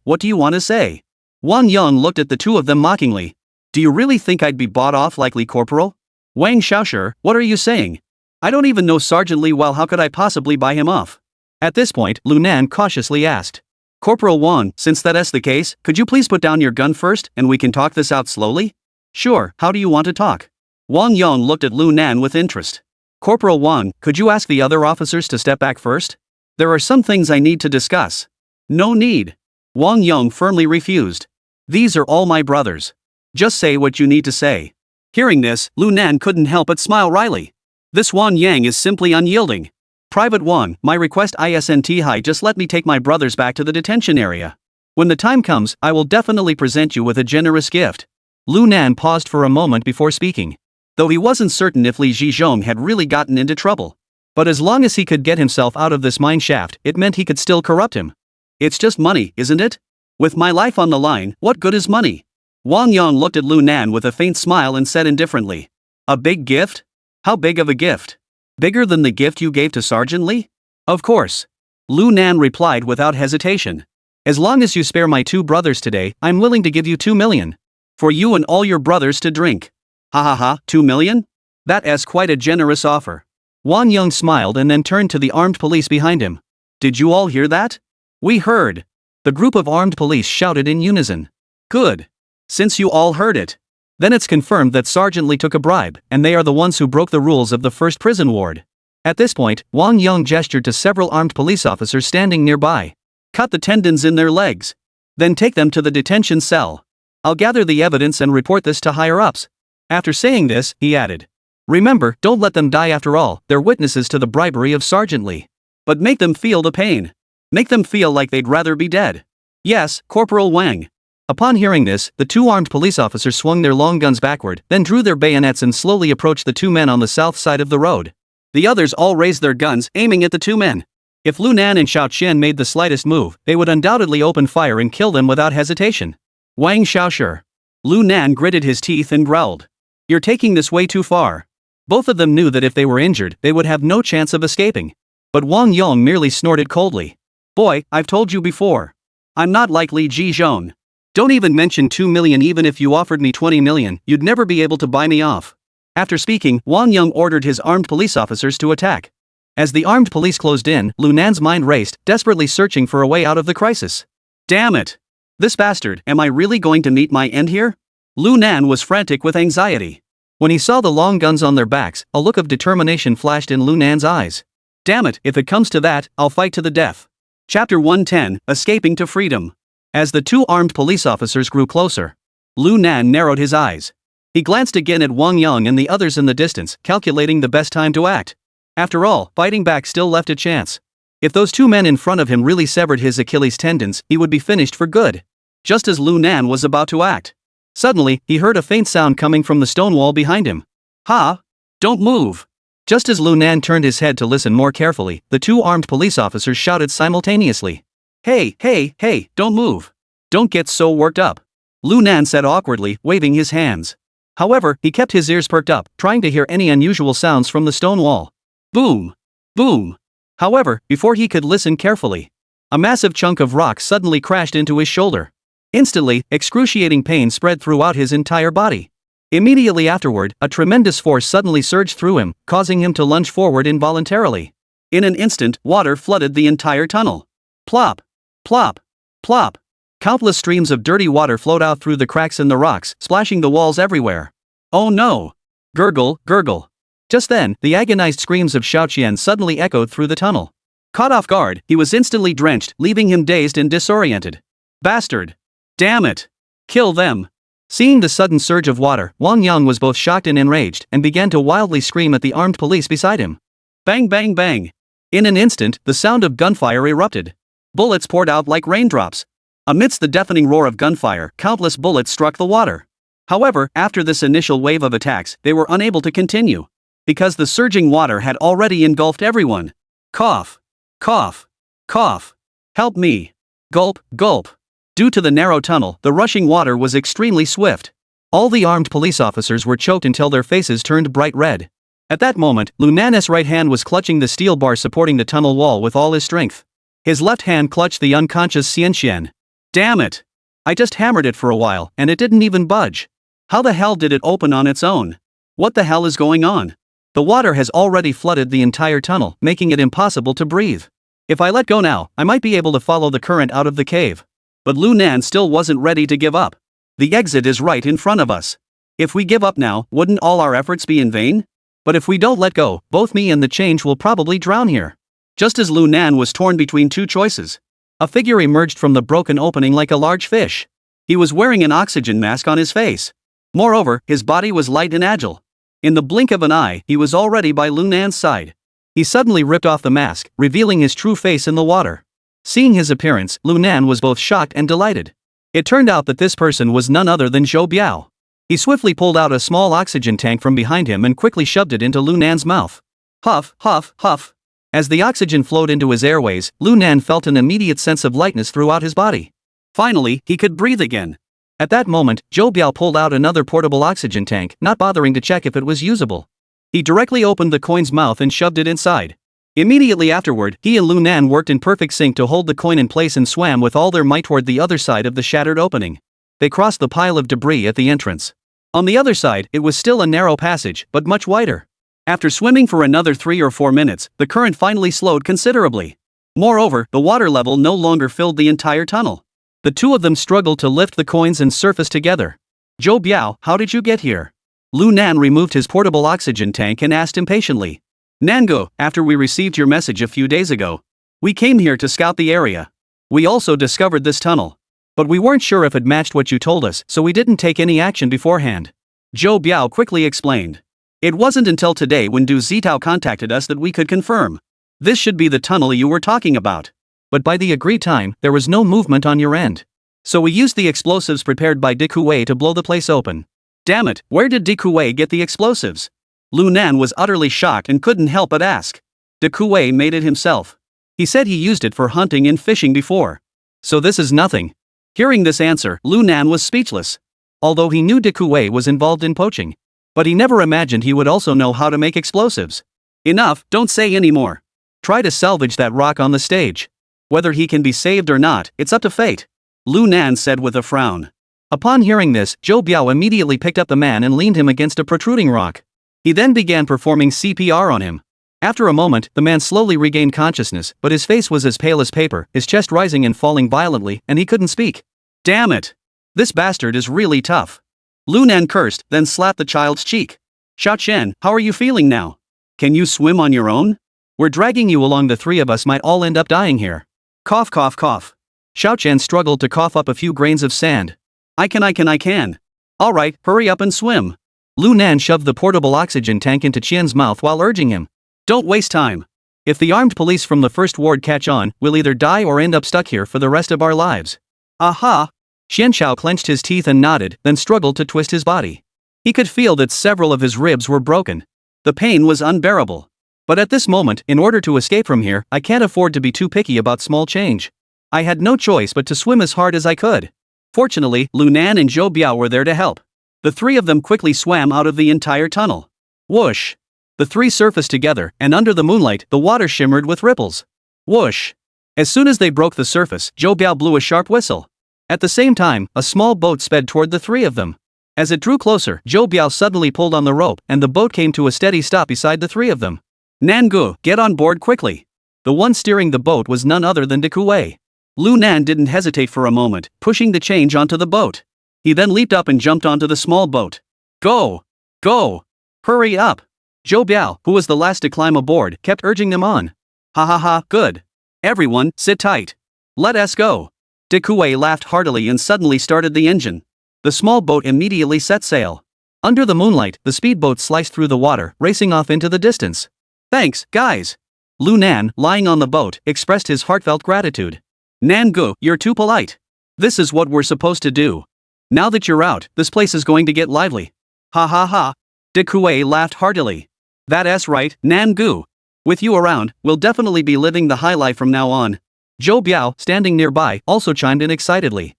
What do you want to say? Wang Yong looked at the two of them mockingly. Do you really think I'd be bought off like Li Corporal? Wang Xiaoshi, what are you saying? I don't even know Sergeant Li well, how could I possibly buy him off? At this point, Lunan cautiously asked. Corporal Wang, since that's the case, could you please put down your gun first and we can talk this out slowly? Sure, how do you want to talk? Wang Yong looked at Lunan with interest. Corporal Wang, could you ask the other officers to step back first? There are some things I need to discuss. No need. Wang Yong firmly refused. These are all my brothers. Just say what you need to say. Hearing this, Lu Nan couldn't help but smile wryly. This Wang Yang is simply unyielding. Private Wang, my request isn't high, just let me take my brothers back to the detention area. When the time comes, I will definitely present you with a generous gift. Lu Nan paused for a moment before speaking. Though he wasn't certain if Li Zhizhong had really gotten into trouble. But as long as he could get himself out of this mine shaft, it meant he could still corrupt him. It's just money, isn't it? With my life on the line, what good is money? Wang Yang looked at Lu Nan with a faint smile and said indifferently. A big gift? How big of a gift? Bigger than the gift you gave to Sergeant Li? Of course. Lu Nan replied without hesitation. As long as you spare my 2 brothers today, I'm willing to give you 2 million. For you and all your brothers to drink. Ha ha ha, 2 million? That's quite a generous offer. Wang Yang smiled and then turned to the armed police behind him. Did you all hear that? We heard. The group of armed police shouted in unison. Good. Since you all heard it. Then it's confirmed that Sergeant Li took a bribe, and they are the ones who broke the rules of the first prison ward. At this point, Wang Yang gestured to several armed police officers standing nearby. Cut the tendons in their legs. Then take them to the detention cell. I'll gather the evidence and report this to higher-ups. After saying this, he added. Remember, don't let them die after all, they're witnesses to the bribery of Sergeant Li. But make them feel the pain. Make them feel like they'd rather be dead. Yes, Corporal Wang. Upon hearing this, the 2 armed police officers swung their long guns backward, then drew their bayonets and slowly approached the 2 men on the south side of the road. The others all raised their guns, aiming at the 2 men. If Lu Nan and Xiao Qian made the slightest move, they would undoubtedly open fire and kill them without hesitation. Wang Xiaoshi. Lu Nan gritted his teeth and growled. You're taking this way too far. Both of them knew that if they were injured, they would have no chance of escaping. But Wang Yang merely snorted coldly. Boy, I've told you before. I'm not like Li Zhizhong. Don't even mention 2 million. Even if you offered me 20 million, you'd never be able to buy me off. After speaking, Wang Yang ordered his armed police officers to attack. As the armed police closed in, Lu Nan's mind raced, desperately searching for a way out of the crisis. Damn it! This bastard, am I really going to meet my end here? Lu Nan was frantic with anxiety. When he saw the long guns on their backs, a look of determination flashed in Lu Nan's eyes. Damn it, if it comes to that, I'll fight to the death. Chapter 110, Escaping to Freedom. As the 2 armed police officers grew closer, Lu Nan narrowed his eyes. He glanced again at Wang Yang and the others in the distance, calculating the best time to act. After all, fighting back still left a chance. If those 2 men in front of him really severed his Achilles tendons, he would be finished for good. Just as Lu Nan was about to act. Suddenly, he heard a faint sound coming from the stone wall behind him. Ha! Don't move! Just as Lu Nan turned his head to listen more carefully, the 2 armed police officers shouted simultaneously. Hey, hey, hey, don't move. Don't get so worked up. Lu Nan said awkwardly, waving his hands. However, he kept his ears perked up, trying to hear any unusual sounds from the stone wall. Boom! Boom! However, before he could listen carefully, a massive chunk of rock suddenly crashed into his shoulder. Instantly, excruciating pain spread throughout his entire body. Immediately afterward, a tremendous force suddenly surged through him, causing him to lunge forward involuntarily. In an instant, water flooded the entire tunnel. Plop! Plop! Plop! Countless streams of dirty water flowed out through the cracks in the rocks, splashing the walls everywhere. Oh no! Gurgle, gurgle. Just then, the agonized screams of Xiao Qian suddenly echoed through the tunnel. Caught off guard, he was instantly drenched, leaving him dazed and disoriented. Bastard! Damn it! Kill them! Seeing the sudden surge of water, Wang Yang was both shocked and enraged, and began to wildly scream at the armed police beside him. Bang bang bang! In an instant, the sound of gunfire erupted. Bullets poured out like raindrops. Amidst the deafening roar of gunfire, countless bullets struck the water. However, after this initial wave of attacks, they were unable to continue. Because the surging water had already engulfed everyone. Cough! Cough! Cough! Help me! Gulp, gulp! Due to the narrow tunnel, the rushing water was extremely swift. All the armed police officers were choked until their faces turned bright red. At that moment, Lu Nan's right hand was clutching the steel bar supporting the tunnel wall with all his strength. His left hand clutched the unconscious Xianxian. Damn it! I just hammered it for a while, and it didn't even budge. How the hell did it open on its own? What the hell is going on? The water has already flooded the entire tunnel, making it impossible to breathe. If I let go now, I might be able to follow the current out of the cave. But Lu Nan still wasn't ready to give up. The exit is right in front of us. If we give up now, wouldn't all our efforts be in vain? But if we don't let go, both me and the change will probably drown here. Just as Lu Nan was torn between 2 choices, a figure emerged from the broken opening like a large fish. He was wearing an oxygen mask on his face. Moreover, his body was light and agile. In the blink of an eye, he was already by Lunan's side. He suddenly ripped off the mask, revealing his true face in the water. Seeing his appearance, Lunan was both shocked and delighted. It turned out that this person was none other than Zhou Biao. He swiftly pulled out a small oxygen tank from behind him and quickly shoved it into Lunan's mouth. Huff, huff, huff. As the oxygen flowed into his airways, Lunan felt an immediate sense of lightness throughout his body. Finally, he could breathe again. At that moment, Zhou Biao pulled out another portable oxygen tank, not bothering to check if it was usable. He directly opened the coin's mouth and shoved it inside. Immediately afterward, he and Lunan worked in perfect sync to hold the coin in place and swam with all their might toward the other side of the shattered opening. They crossed the pile of debris at the entrance. On the other side, it was still a narrow passage, but much wider. After swimming for another 3 or 4 minutes, the current finally slowed considerably. Moreover, the water level no longer filled the entire tunnel. The two of them struggled to lift the coins and surface together. Zhou Biao, how did you get here? Lunan removed his portable oxygen tank and asked impatiently. Nango, after we received your message a few days ago, we came here to scout the area. We also discovered this tunnel. But we weren't sure if it matched what you told us, so we didn't take any action beforehand. Zhou Biao quickly explained. It wasn't until today when Du Zitao contacted us that we could confirm. This should be the tunnel you were talking about. But by the agreed time, there was no movement on your end. So we used the explosives prepared by Dikuei to blow the place open. Damn it, where did Dikuei get the explosives? Lunan was utterly shocked and couldn't help but ask. Dikuei made it himself. He said he used it for hunting and fishing before. So this is nothing. Hearing this answer, Lunan was speechless. Although he knew Dikuei was involved in poaching. But he never imagined he would also know how to make explosives. Enough, don't say any more. Try to salvage that rock on the stage. Whether he can be saved or not, it's up to fate. Lunan said with a frown. Upon hearing this, Zhou Biao immediately picked up the man and leaned him against a protruding rock. He then began performing CPR on him. After a moment, the man slowly regained consciousness, but his face was as pale as paper, his chest rising and falling violently, and he couldn't speak. Damn it! This bastard is really tough. Lunan cursed, then slapped the child's cheek. Xiaochen, how are you feeling now? Can you swim on your own? We're dragging you along, the three of us might all end up dying here. Cough, cough, cough. Xiaochen struggled to cough up a few grains of sand. I can. Alright, hurry up and swim. Lunan shoved the portable oxygen tank into Qian's mouth while urging him. Don't waste time. If the armed police from the first ward catch on, we'll either die or end up stuck here for the rest of our lives. Aha! Xianqiao clenched his teeth and nodded, then struggled to twist his body. He could feel that several of his ribs were broken. The pain was unbearable. But at this moment, in order to escape from here, I can't afford to be too picky about small change. I had no choice but to swim as hard as I could. Fortunately, Lunan and Zhou Biao were there to help. The three of them quickly swam out of the entire tunnel. Whoosh! The three surfaced together, and under the moonlight, the water shimmered with ripples. Whoosh! As soon as they broke the surface, Zhou Biao blew a sharp whistle. At the same time, a small boat sped toward the three of them. As it drew closer, Zhou Biao suddenly pulled on the rope, and the boat came to a steady stop beside the three of them. Nangu, get on board quickly. The one steering the boat was none other than Dikuei. Lunan didn't hesitate for a moment, pushing the change onto the boat. He then leaped up and jumped onto the small boat. Go! Go! Hurry up! Zhou Biao, who was the last to climb aboard, kept urging them on. Ha ha ha, good. Everyone, sit tight. Let us go. Dikuei laughed heartily and suddenly started the engine. The small boat immediately set sail. Under the moonlight, the speedboat sliced through the water, racing off into the distance. Thanks, guys. Lunan, lying on the boat, expressed his heartfelt gratitude. Nangu, you're too polite. This is what we're supposed to do. Now that you're out, this place is going to get lively. Ha ha ha. Dikuei laughed heartily. That's right, Nangu. With you around, we'll definitely be living the high life from now on. Zhou Biao, standing nearby, also chimed in excitedly.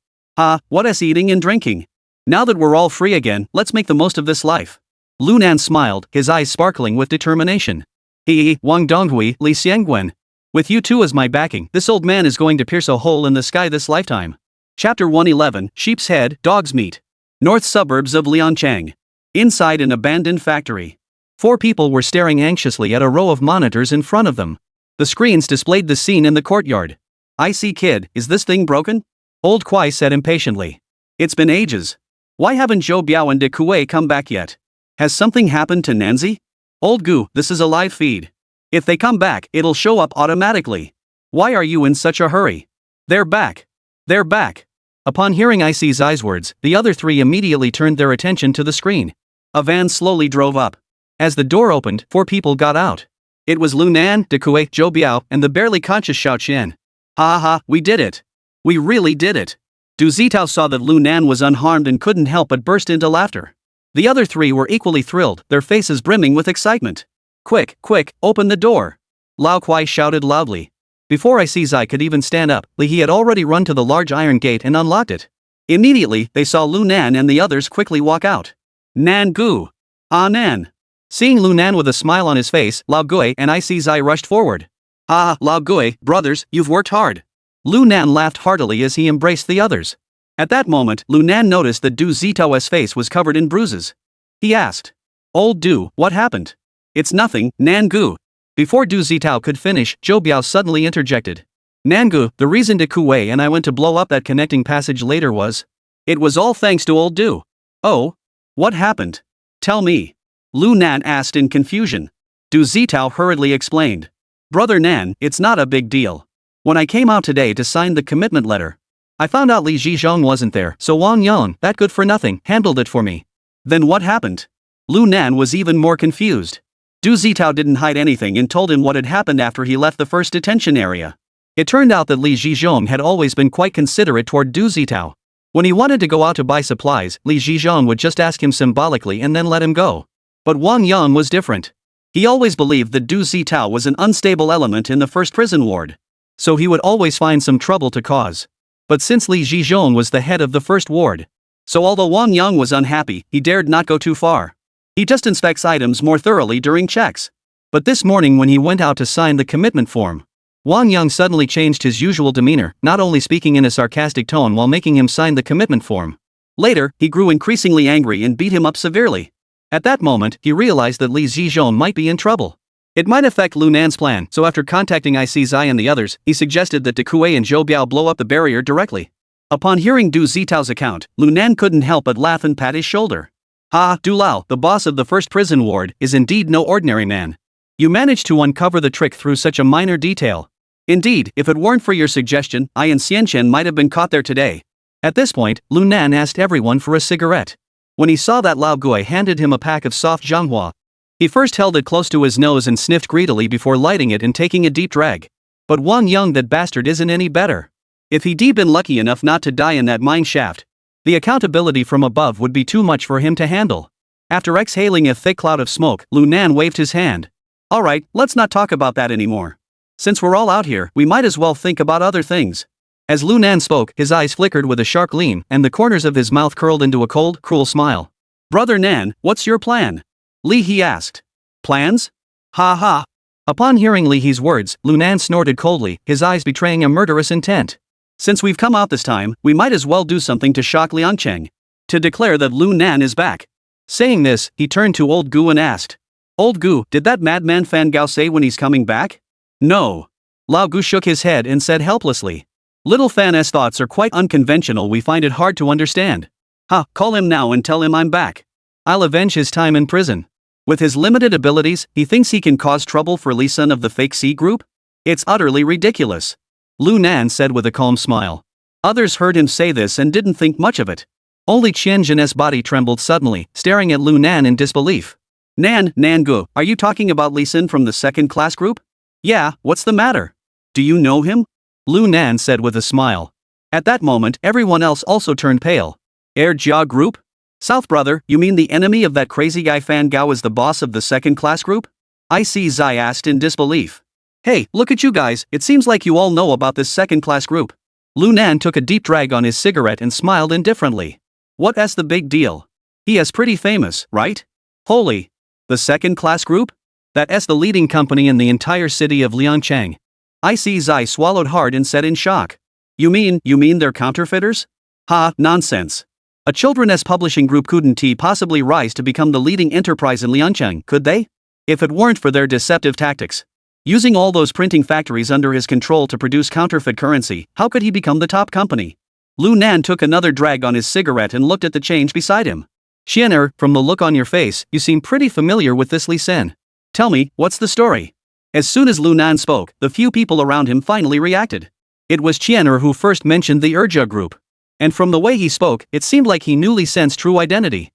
What us eating and drinking. Now that we're all free again, let's make the most of this life. Lunan smiled, his eyes sparkling with determination. Wang Donghui, Li Xiangwen. With you two as my backing, this old man is going to pierce a hole in the sky this lifetime. Chapter 111, Sheep's Head, Dog's Meat. North suburbs of Lianchang. Inside an abandoned factory. 4 people were staring anxiously at a row of monitors in front of them. The screens displayed the scene in the courtyard. I see, kid, is this thing broken? Old Kwai said impatiently. It's been ages. Why haven't Zhou Biao and Dikuei come back yet? Has something happened to Nanzi? Old Gu, this is a live feed. If they come back, it'll show up automatically. Why are you in such a hurry? They're back. They're back. Upon hearing IC Zai's words, the other three immediately turned their attention to the screen. A van slowly drove up. As the door opened, 4 people got out. It was Lu Nan, De Kuei, Zhou Biao, and the barely conscious Xiao Qian. Ha ha, we did it. We really did it. Du Zitao saw that Lu Nan was unharmed and couldn't help but burst into laughter. The other 3 were equally thrilled, their faces brimming with excitement. Quick, quick, open the door! Lao Kuai shouted loudly. Before IC Zai could even stand up, Li He had already run to the large iron gate and unlocked it. Immediately, they saw Lu Nan and the others quickly walk out. Nan Gu! Ah Nan! Seeing Lu Nan with a smile on his face, Lao Gui and IC Zai rushed forward. Ah, Lao Gui, brothers, you've worked hard. Lu Nan laughed heartily as he embraced the others. At that moment, Lu Nan noticed that Du Zitao's face was covered in bruises. He asked. Old Du, what happened? It's nothing, Nan Gu. Before Du Zitao could finish, Zhou Biao suddenly interjected. Nangu, the reason De Kuei and I went to blow up that connecting passage later was. It was all thanks to old Du. Oh? What happened? Tell me. Lu Nan asked in confusion. Du Zitao hurriedly explained. Brother Nan, it's not a big deal. When I came out today to sign the commitment letter, I found out Li Zhizhong wasn't there, so Wang Yang, that good for nothing, handled it for me. Then what happened? Lu Nan was even more confused. Du Zitao didn't hide anything and told him what had happened after he left the first detention area. It turned out that Li Zhizhong had always been quite considerate toward Du Zitao. When he wanted to go out to buy supplies, Li Zhizhong would just ask him symbolically and then let him go. But Wang Yang was different. He always believed that Du Zitao was an unstable element in the first prison ward. So he would always find some trouble to cause. But since Li Zhizhong was the head of the first ward, so although Wang Yang was unhappy, he dared not go too far. He just inspects items more thoroughly during checks. But this morning when he went out to sign the commitment form, Wang Yang suddenly changed his usual demeanor, not only speaking in a sarcastic tone while making him sign the commitment form. Later, he grew increasingly angry and beat him up severely. At that moment, he realized that Li Zhizhong might be in trouble. It might affect Lu Nan's plan, so after contacting IC Zai and the others, he suggested that De Kuei and Zhou Biao blow up the barrier directly. Upon hearing Du Zitao's account, Lu Nan couldn't help but laugh and pat his shoulder. Ha, Du Lao, the boss of the first prison ward, is indeed no ordinary man. You managed to uncover the trick through such a minor detail. Indeed, if it weren't for your suggestion, I and Xianchen might have been caught there today. At this point, Lu Nan asked everyone for a cigarette. When he saw that Lao Gui handed him a pack of soft Zhanghua, he first held it close to his nose and sniffed greedily before lighting it and taking a deep drag. But Wang Yang, that bastard, isn't any better. If he'd been lucky enough not to die in that mine shaft, the accountability from above would be too much for him to handle. After exhaling a thick cloud of smoke, Lu Nan waved his hand. Alright, let's not talk about that anymore. Since we're all out here, we might as well think about other things. As Lu Nan spoke, his eyes flickered with a sharp gleam, and the corners of his mouth curled into a cold, cruel smile. Brother Nan, what's your plan? Li He asked. Plans? Ha ha. Upon hearing Li He's words, Lu Nan snorted coldly, his eyes betraying a murderous intent. Since we've come out this time, we might as well do something to shock Liangcheng. To declare that Lu Nan is back. Saying this, he turned to Old Gu and asked. Old Gu, did that madman Fan Gao say when he's coming back? No. Lao Gu shook his head and said helplessly. Little Fan's thoughts are quite unconventional, we find it hard to understand. Ha, call him now and tell him I'm back. I'll avenge his time in prison. With his limited abilities, he thinks he can cause trouble for Li Sun of the fake C group? It's utterly ridiculous. Lu Nan said with a calm smile. Others heard him say this and didn't think much of it. Only Qian Zhen's body trembled suddenly, staring at Lu Nan in disbelief. Nangu, are you talking about Li Sun from the second class group? Yeah, what's the matter? Do you know him? Lu Nan said with a smile. At that moment, everyone else also turned pale. Jia group? South brother, you mean the enemy of that crazy guy Fan Gao is the boss of the second class group? IC Zai asked in disbelief. Hey, look at you guys, it seems like you all know about this second-class group. Lu Nan took a deep drag on his cigarette and smiled indifferently. What's the big deal? He is pretty famous, right? Holy. The second-class group? That's the leading company in the entire city of Liangcheng. IC Zai swallowed hard and said in shock. You mean they're counterfeiters? Ha, nonsense. A children's publishing group couldn't possibly rise to become the leading enterprise in Liangcheng, could they? If it weren't for their deceptive tactics. Using all those printing factories under his control to produce counterfeit currency, how could he become the top company? Lu Nan took another drag on his cigarette and looked at the change beside him. Xianer, from the look on your face, you seem pretty familiar with this Li Sen. Tell me, what's the story? As soon as Lu Nan spoke, the few people around him finally reacted. It was Qianer who first mentioned the Jia group. And from the way he spoke, it seemed like he newly sensed true identity.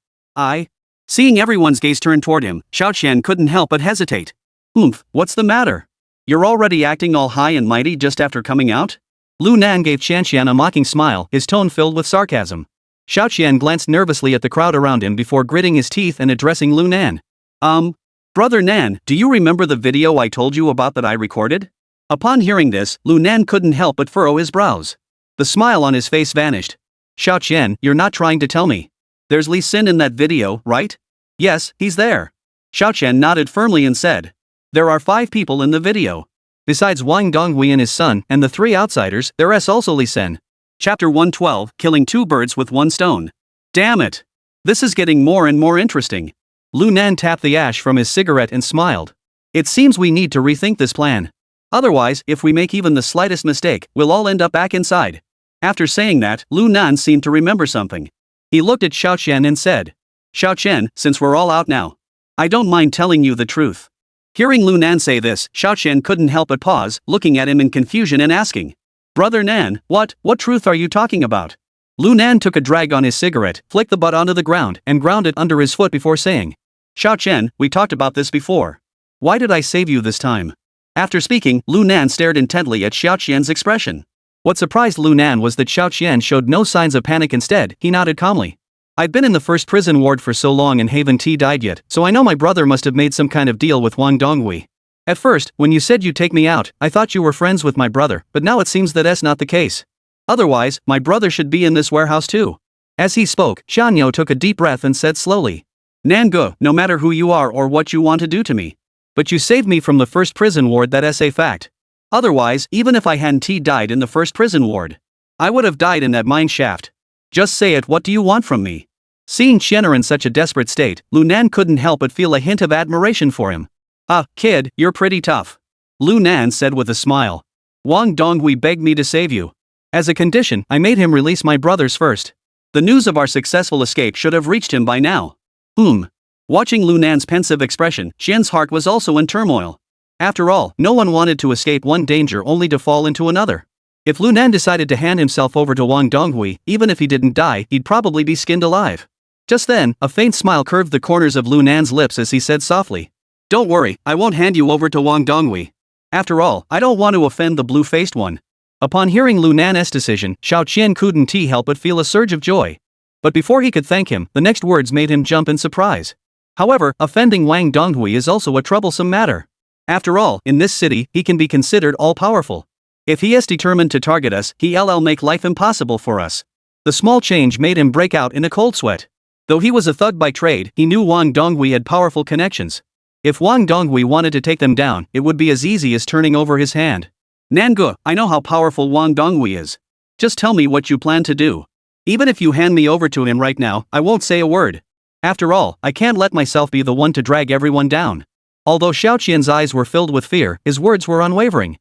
Seeing everyone's gaze turn toward him, Xiaoqian couldn't help but hesitate. What's the matter? You're already acting all high and mighty just after coming out? Lu Nan gave Xianxian a mocking smile, his tone filled with sarcasm. Xiaoqian glanced nervously at the crowd around him before gritting his teeth and addressing Lu Nan. Brother Nan, do you remember the video I told you about that I recorded? Upon hearing this, Lu Nan couldn't help but furrow his brows. The smile on his face vanished. Xiaoqian, you're not trying to tell me. There's Li Xin in that video, right? Yes, he's there. Xiaoqian nodded firmly and said. There are 5 people in the video. Besides Wang Donghui and his son and the 3 outsiders, there's also Li Xin. Chapter 112, Killing 2 Birds with 1 Stone. Damn it! This is getting more and more interesting. Lu Nan tapped the ash from his cigarette and smiled. It seems we need to rethink this plan. Otherwise, if we make even the slightest mistake, we'll all end up back inside. After saying that, Lu Nan seemed to remember something. He looked at Xiaoqian and said. Xiaoqian, since we're all out now, I don't mind telling you the truth. Hearing Lu Nan say this, Xiaoqian couldn't help but pause, looking at him in confusion and asking. Brother Nan, what truth are you talking about? Lu Nan took a drag on his cigarette, flicked the butt onto the ground, and ground it under his foot before saying. Xiaoqian, we talked about this before. Why did I save you this time? After speaking, Lu Nan stared intently at Xiaoqian's expression. What surprised Lu Nan was that Xiaoqian showed no signs of panic. Instead, he nodded calmly. I've been in the first prison ward for so long and Haven T died yet, so I know my brother must have made some kind of deal with Wang Donghui. At first, when you said you'd take me out, I thought you were friends with my brother, but now it seems that's not the case. Otherwise, my brother should be in this warehouse too. As he spoke, Xianyo took a deep breath and said slowly. Nangu, no matter who you are or what you want to do to me. But you saved me from the first prison ward, that's a fact. Otherwise, even if I hadn't died in the first prison ward, I would have died in that mine shaft. Just say it, what do you want from me? Seeing Qianer in such a desperate state, Lu Nan couldn't help but feel a hint of admiration for him. Kid, you're pretty tough. Lu Nan said with a smile. Wang Donghui begged me to save you. As a condition, I made him release my brothers first. The news of our successful escape should have reached him by now. Watching Lu Nan's pensive expression, Xian's heart was also in turmoil. After all, no one wanted to escape one danger only to fall into another. If Lu Nan decided to hand himself over to Wang Donghui, even if he didn't die, he'd probably be skinned alive. Just then, a faint smile curved the corners of Lu Nan's lips as he said softly. Don't worry, I won't hand you over to Wang Donghui. After all, I don't want to offend the blue-faced one. Upon hearing Lu Nan's decision, Xiaoqian couldn't help but feel a surge of joy. But before he could thank him, the next words made him jump in surprise. However, offending Wang Donghui is also a troublesome matter. After all, in this city, he can be considered all-powerful. If he is determined to target us, he'll make life impossible for us. The small change made him break out in a cold sweat. Though he was a thug by trade, he knew Wang Donghui had powerful connections. If Wang Donghui wanted to take them down, it would be as easy as turning over his hand. Nangu, I know how powerful Wang Donghui is. Just tell me what you plan to do. Even if you hand me over to him right now, I won't say a word. After all, I can't let myself be the one to drag everyone down. Although Xiaoqian's eyes were filled with fear, his words were unwavering.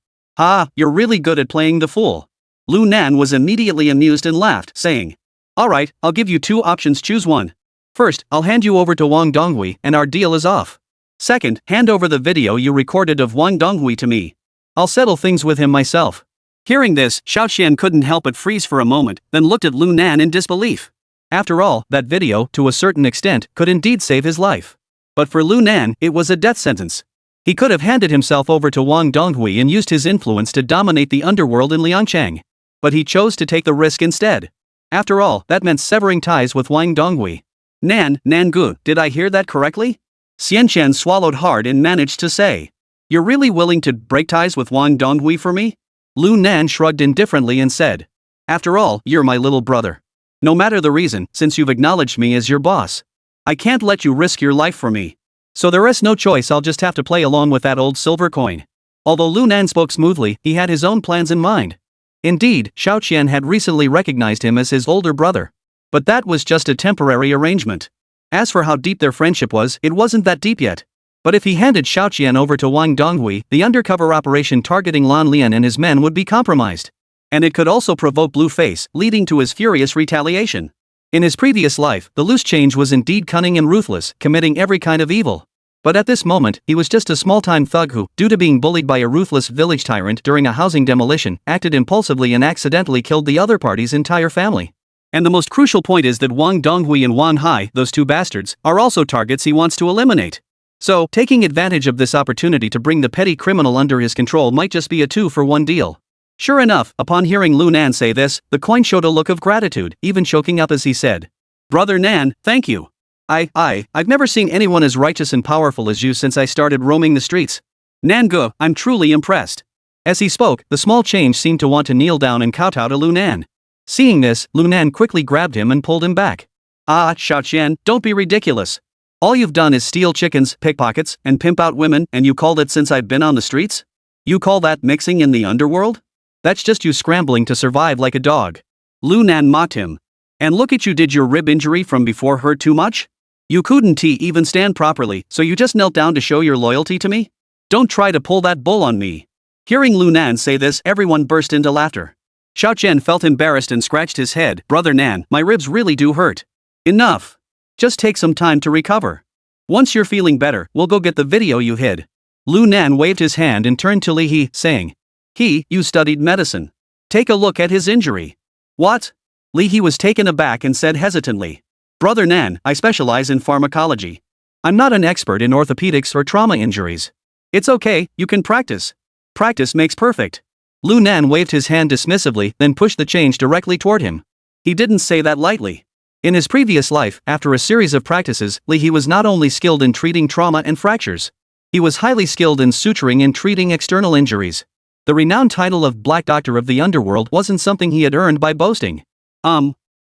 You're really good at playing the fool. Lu Nan was immediately amused and laughed, saying. Alright, I'll give you 2 options, choose one. First, I'll hand you over to Wang Donghui and our deal is off. Second, hand over the video you recorded of Wang Donghui to me. I'll settle things with him myself. Hearing this, Xiaoqian couldn't help but freeze for a moment, then looked at Lu Nan in disbelief. After all, that video, to a certain extent, could indeed save his life. But for Lu Nan, it was a death sentence. He could have handed himself over to Wang Donghui and used his influence to dominate the underworld in Liangchang. But he chose to take the risk instead. After all, that meant severing ties with Wang Donghui. Nangu, did I hear that correctly? Xianqian swallowed hard and managed to say. You're really willing to break ties with Wang Donghui for me? Lu Nan shrugged indifferently and said. After all, you're my little brother. No matter the reason, since you've acknowledged me as your boss, I can't let you risk your life for me. So there is no choice, I'll just have to play along with that old silver coin. Although Lu Nan spoke smoothly, he had his own plans in mind. Indeed, Xiaoqian had recently recognized him as his older brother. But that was just a temporary arrangement. As for how deep their friendship was, it wasn't that deep yet. But if he handed Xiaoqian over to Wang Donghui, the undercover operation targeting Lan Lian and his men would be compromised. And it could also provoke Blue Face, leading to his furious retaliation. In his previous life, the loose change was indeed cunning and ruthless, committing every kind of evil. But at this moment, he was just a small-time thug who, due to being bullied by a ruthless village tyrant during a housing demolition, acted impulsively and accidentally killed the other party's entire family. And the most crucial point is that Wang Donghui and Wang Hai, those two bastards, are also targets he wants to eliminate. So, taking advantage of this opportunity to bring the petty criminal under his control might just be a 2-for-1 deal. Sure enough, upon hearing Lu Nan say this, the coin showed a look of gratitude, even choking up as he said, "Brother Nan, thank you. I've never seen anyone as righteous and powerful as you since I started roaming the streets. Nan Ge, I'm truly impressed." As he spoke, the small change seemed to want to kneel down and kowtow to Lu Nan. Seeing this, Lu Nan quickly grabbed him and pulled him back. "Ah, Xiaoqian, don't be ridiculous. All you've done is steal chickens, pickpockets, and pimp out women, and you called it since I've been on the streets? You call that mixing in the underworld? That's just you scrambling to survive like a dog." Lu Nan mocked him. "And look at you, did your rib injury from before hurt too much? You couldn't even stand properly, so you just knelt down to show your loyalty to me? Don't try to pull that bull on me." Hearing Lu Nan say this, everyone burst into laughter. Xiao Qian felt embarrassed and scratched his head. "Brother Nan, my ribs really do hurt. Enough. Just take some time to recover. Once you're feeling better, we'll go get the video you hid." Lu Nan waved his hand and turned to Li He, saying, You studied medicine. Take a look at his injury." "What?" Li He was taken aback and said hesitantly, "Brother Nan, I specialize in pharmacology. I'm not an expert in orthopedics or trauma injuries." "It's okay, you can practice. Practice makes perfect." Lu Nan waved his hand dismissively, then pushed the change directly toward him. He didn't say that lightly. In his previous life, after a series of practices, Li He was not only skilled in treating trauma and fractures. He was highly skilled in suturing and treating external injuries. The renowned title of Black Doctor of the Underworld wasn't something he had earned by boasting.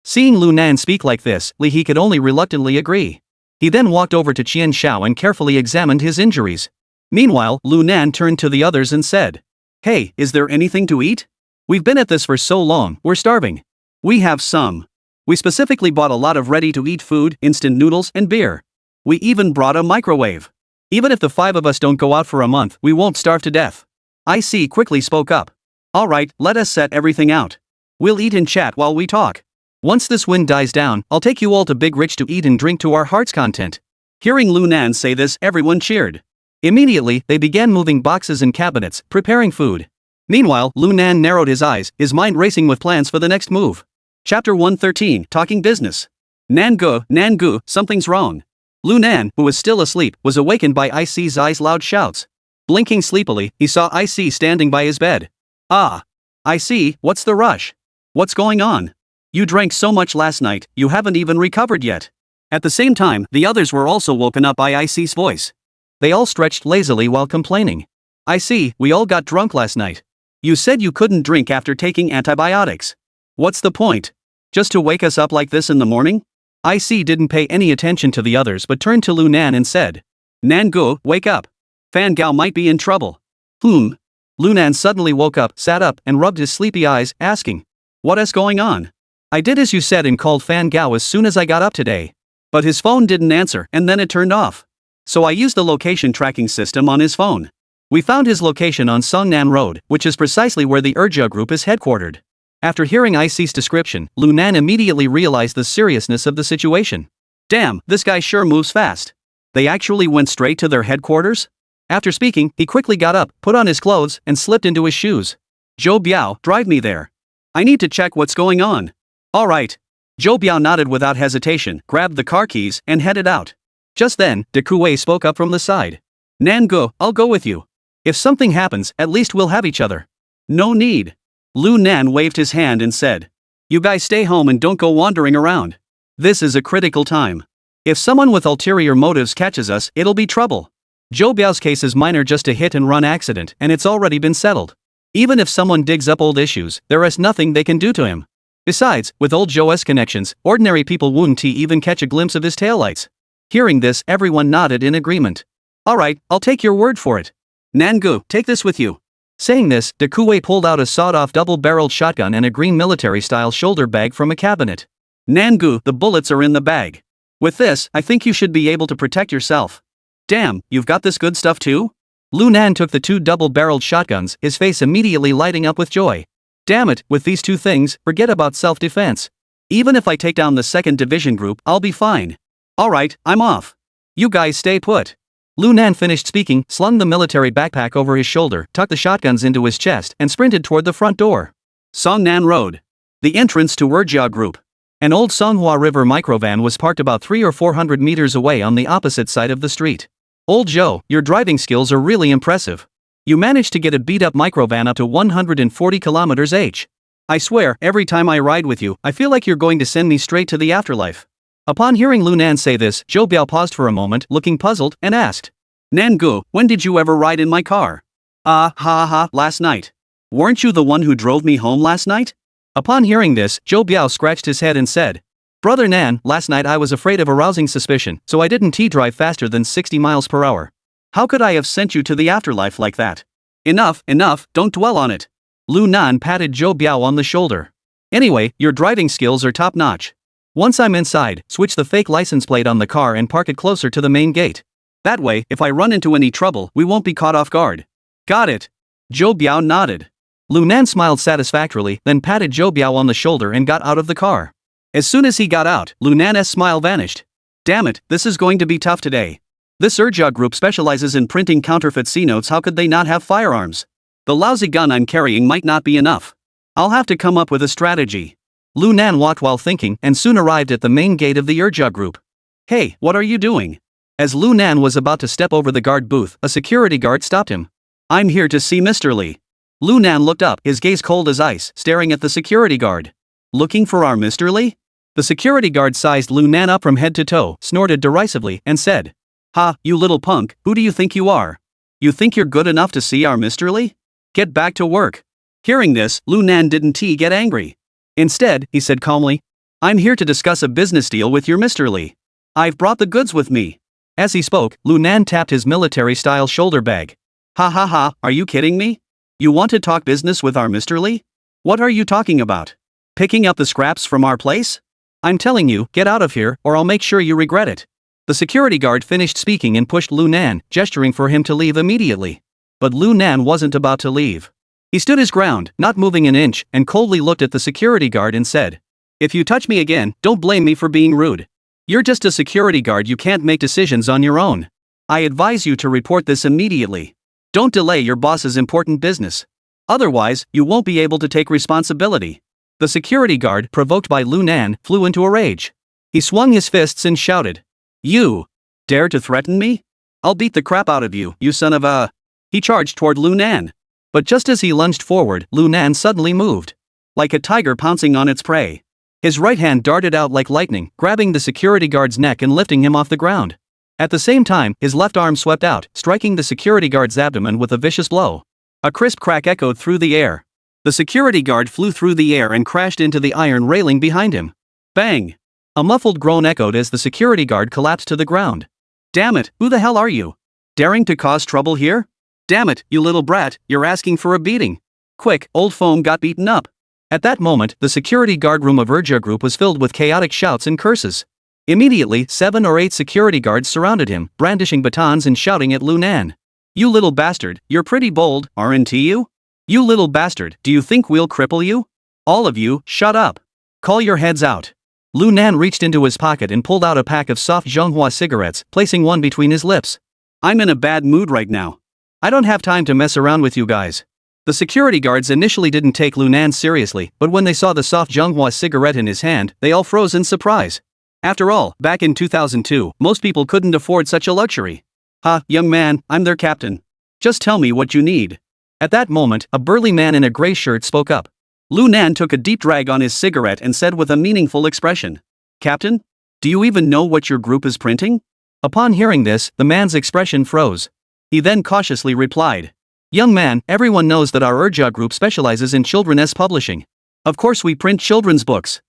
Seeing Lu Nan speak like this, Li He could only reluctantly agree. He then walked over to Qian Xiao and carefully examined his injuries. Meanwhile, Lu Nan turned to the others and said, "Hey, is there anything to eat? We've been at this for so long, we're starving." "We have some. We specifically bought a lot of ready-to-eat food, instant noodles, and beer. We even brought a microwave. Even if the 5 of us don't go out for a month, we won't starve to death." IC quickly spoke up. "Alright, let us set everything out. We'll eat and chat while we talk. Once this wind dies down, I'll take you all to Big Rich to eat and drink to our heart's content." Hearing Lu Nan say this, everyone cheered. Immediately, they began moving boxes and cabinets, preparing food. Meanwhile, Lu Nan narrowed his eyes, his mind racing with plans for the next move. Chapter 113, Talking Business. Nan Gu, something's wrong. Lu Nan, who was still asleep, was awakened by IC's loud shouts. Blinking sleepily, he saw IC standing by his bed. "Ah. IC, what's the rush? What's going on? You drank so much last night, you haven't even recovered yet." At the same time, the others were also woken up by IC's voice. They all stretched lazily while complaining. "IC, we all got drunk last night. You said you couldn't drink after taking antibiotics. What's the point? Just to wake us up like this in the morning?" IC didn't pay any attention to the others but turned to Lu Nan and said, "Nan Gu, wake up. Fan Gao might be in trouble." Lu Nan suddenly woke up, sat up, and rubbed his sleepy eyes, asking, "What is going on?" "I did as you said and called Fan Gao as soon as I got up today. But his phone didn't answer and then it turned off. So I used the location tracking system on his phone. We found his location on Songnan Road, which is precisely where the Urja group is headquartered." After hearing IC's description, Lu Nan immediately realized the seriousness of the situation. Damn, this guy sure moves fast. They actually went straight to their headquarters? After speaking, he quickly got up, put on his clothes, and slipped into his shoes. "Zhou Biao, drive me there. I need to check what's going on." "Alright." Zhou Biao nodded without hesitation, grabbed the car keys, and headed out. Just then, De Kuei spoke up from the side. "Nan Gu, I'll go with you. If something happens, at least we'll have each other." "No need." Lu Nan waved his hand and said, "You guys stay home and don't go wandering around. This is a critical time. If someone with ulterior motives catches us, it'll be trouble. Zhou Biao's case is minor, just a hit-and-run accident, and it's already been settled. Even if someone digs up old issues, there is nothing they can do to him. Besides, with old Zhou's connections, ordinary people wouldn't even catch a glimpse of his taillights." Hearing this, everyone nodded in agreement. "Alright, I'll take your word for it. Nan Gu, take this with you." Saying this, De Kuei pulled out a sawed-off double-barreled shotgun and a green military-style shoulder bag from a cabinet. "Nan Gu, the bullets are in the bag. With this, I think you should be able to protect yourself." "Damn, you've got this good stuff too?" Lu Nan took the 2 double-barreled shotguns, his face immediately lighting up with joy. "Damn it, with these 2 things, forget about self-defense. Even if I take down the 2nd Division group, I'll be fine. Alright, I'm off. You guys stay put." Lu Nan finished speaking, slung the military backpack over his shoulder, tucked the shotguns into his chest, and sprinted toward the front door. Songnan Road. The entrance to Urja Group. An old Songhua River microvan was parked about 300 or 400 meters away on the opposite side of the street. Old Joe, your driving skills are really impressive. You managed to get a beat-up microvan up to 140 kilometers h. I swear, every time I ride with you, I feel like you're going to send me straight to the afterlife. Upon hearing Lu Nan say this, Zhou Biao paused for a moment, looking puzzled, and asked, Nangu, when did you ever ride in my car? Last night. Weren't you the one who drove me home last night? Upon hearing this, Zhou Biao scratched his head and said, Brother Nan, last night I was afraid of arousing suspicion, so I didn't drive faster than 60 miles per hour. How could I have sent you to the afterlife like that? Enough, don't dwell on it. Lu Nan patted Zhou Biao on the shoulder. Anyway, your driving skills are top-notch. Once I'm inside, switch the fake license plate on the car and park it closer to the main gate. That way, if I run into any trouble, we won't be caught off guard. Got it. Zhou Biao nodded. Lu Nan smiled satisfactorily, then patted Zhou Biao on the shoulder and got out of the car. As soon as he got out, Lu Nan's smile vanished. Damn it, this is going to be tough today. This Urja group specializes in printing counterfeit C-notes. How could they not have firearms? The lousy gun I'm carrying might not be enough. I'll have to come up with a strategy. Lu Nan walked while thinking and soon arrived at the main gate of the Urja group. Hey, what are you doing? As Lu Nan was about to step over the guard booth, a security guard stopped him. I'm here to see Mr. Li. Lu Nan looked up, his gaze cold as ice, staring at the security guard. Looking for our Mr. Li? The security guard sized Lu Nan up from head to toe, snorted derisively, and said, Ha, you little punk, who do you think you are? You think you're good enough to see our Mr. Li? Get back to work. Hearing this, Lu Nan didn't get angry. Instead, he said calmly, I'm here to discuss a business deal with your Mr. Li. I've brought the goods with me. As he spoke, Lu Nan tapped his military-style shoulder bag. Ha, are you kidding me? You want to talk business with our Mr. Li? What are you talking about? Picking up the scraps from our place? I'm telling you, get out of here, or I'll make sure you regret it. The security guard finished speaking and pushed Lu Nan, gesturing for him to leave immediately. But Lu Nan wasn't about to leave. He stood his ground, not moving an inch, and coldly looked at the security guard and said, If you touch me again, don't blame me for being rude. You're just a security guard, you can't make decisions on your own. I advise you to report this immediately. Don't delay your boss's important business. Otherwise, you won't be able to take responsibility. The security guard, provoked by Lu Nan, flew into a rage. He swung his fists and shouted, You dare to threaten me? I'll beat the crap out of you, you son of a... He charged toward Lu Nan. But just as he lunged forward, Lu Nan suddenly moved. Like a tiger pouncing on its prey. His right hand darted out like lightning, grabbing the security guard's neck and lifting him off the ground. At the same time, his left arm swept out, striking the security guard's abdomen with a vicious blow. A crisp crack echoed through the air. The security guard flew through the air and crashed into the iron railing behind him. Bang! A muffled groan echoed as the security guard collapsed to the ground. Damn it, who the hell are you? Daring to cause trouble here? Damn it, you little brat, you're asking for a beating. Quick, old foam got beaten up. At that moment, the security guard room of Urja group was filled with chaotic shouts and curses. Immediately, 7 or 8 security guards surrounded him, brandishing batons and shouting at Lu Nan. You little bastard, you're pretty bold, aren't you? You little bastard, do you think we'll cripple you? All of you, shut up. Call your heads out. Lu Nan reached into his pocket and pulled out a pack of soft Zhonghua cigarettes, placing one between his lips. I'm in a bad mood right now. I don't have time to mess around with you guys. The security guards initially didn't take Lu Nan seriously, but when they saw the soft Zhonghua cigarette in his hand, they all froze in surprise. After all, back in 2002, most people couldn't afford such a luxury. Ha, young man, I'm their captain. Just tell me what you need. At that moment, a burly man in a gray shirt spoke up. Lu Nan took a deep drag on his cigarette and said with a meaningful expression, Captain? Do you even know what your group is printing? Upon hearing this, the man's expression froze. He then cautiously replied, Young man, everyone knows that our Urja group specializes in children's publishing. Of course we print children's books.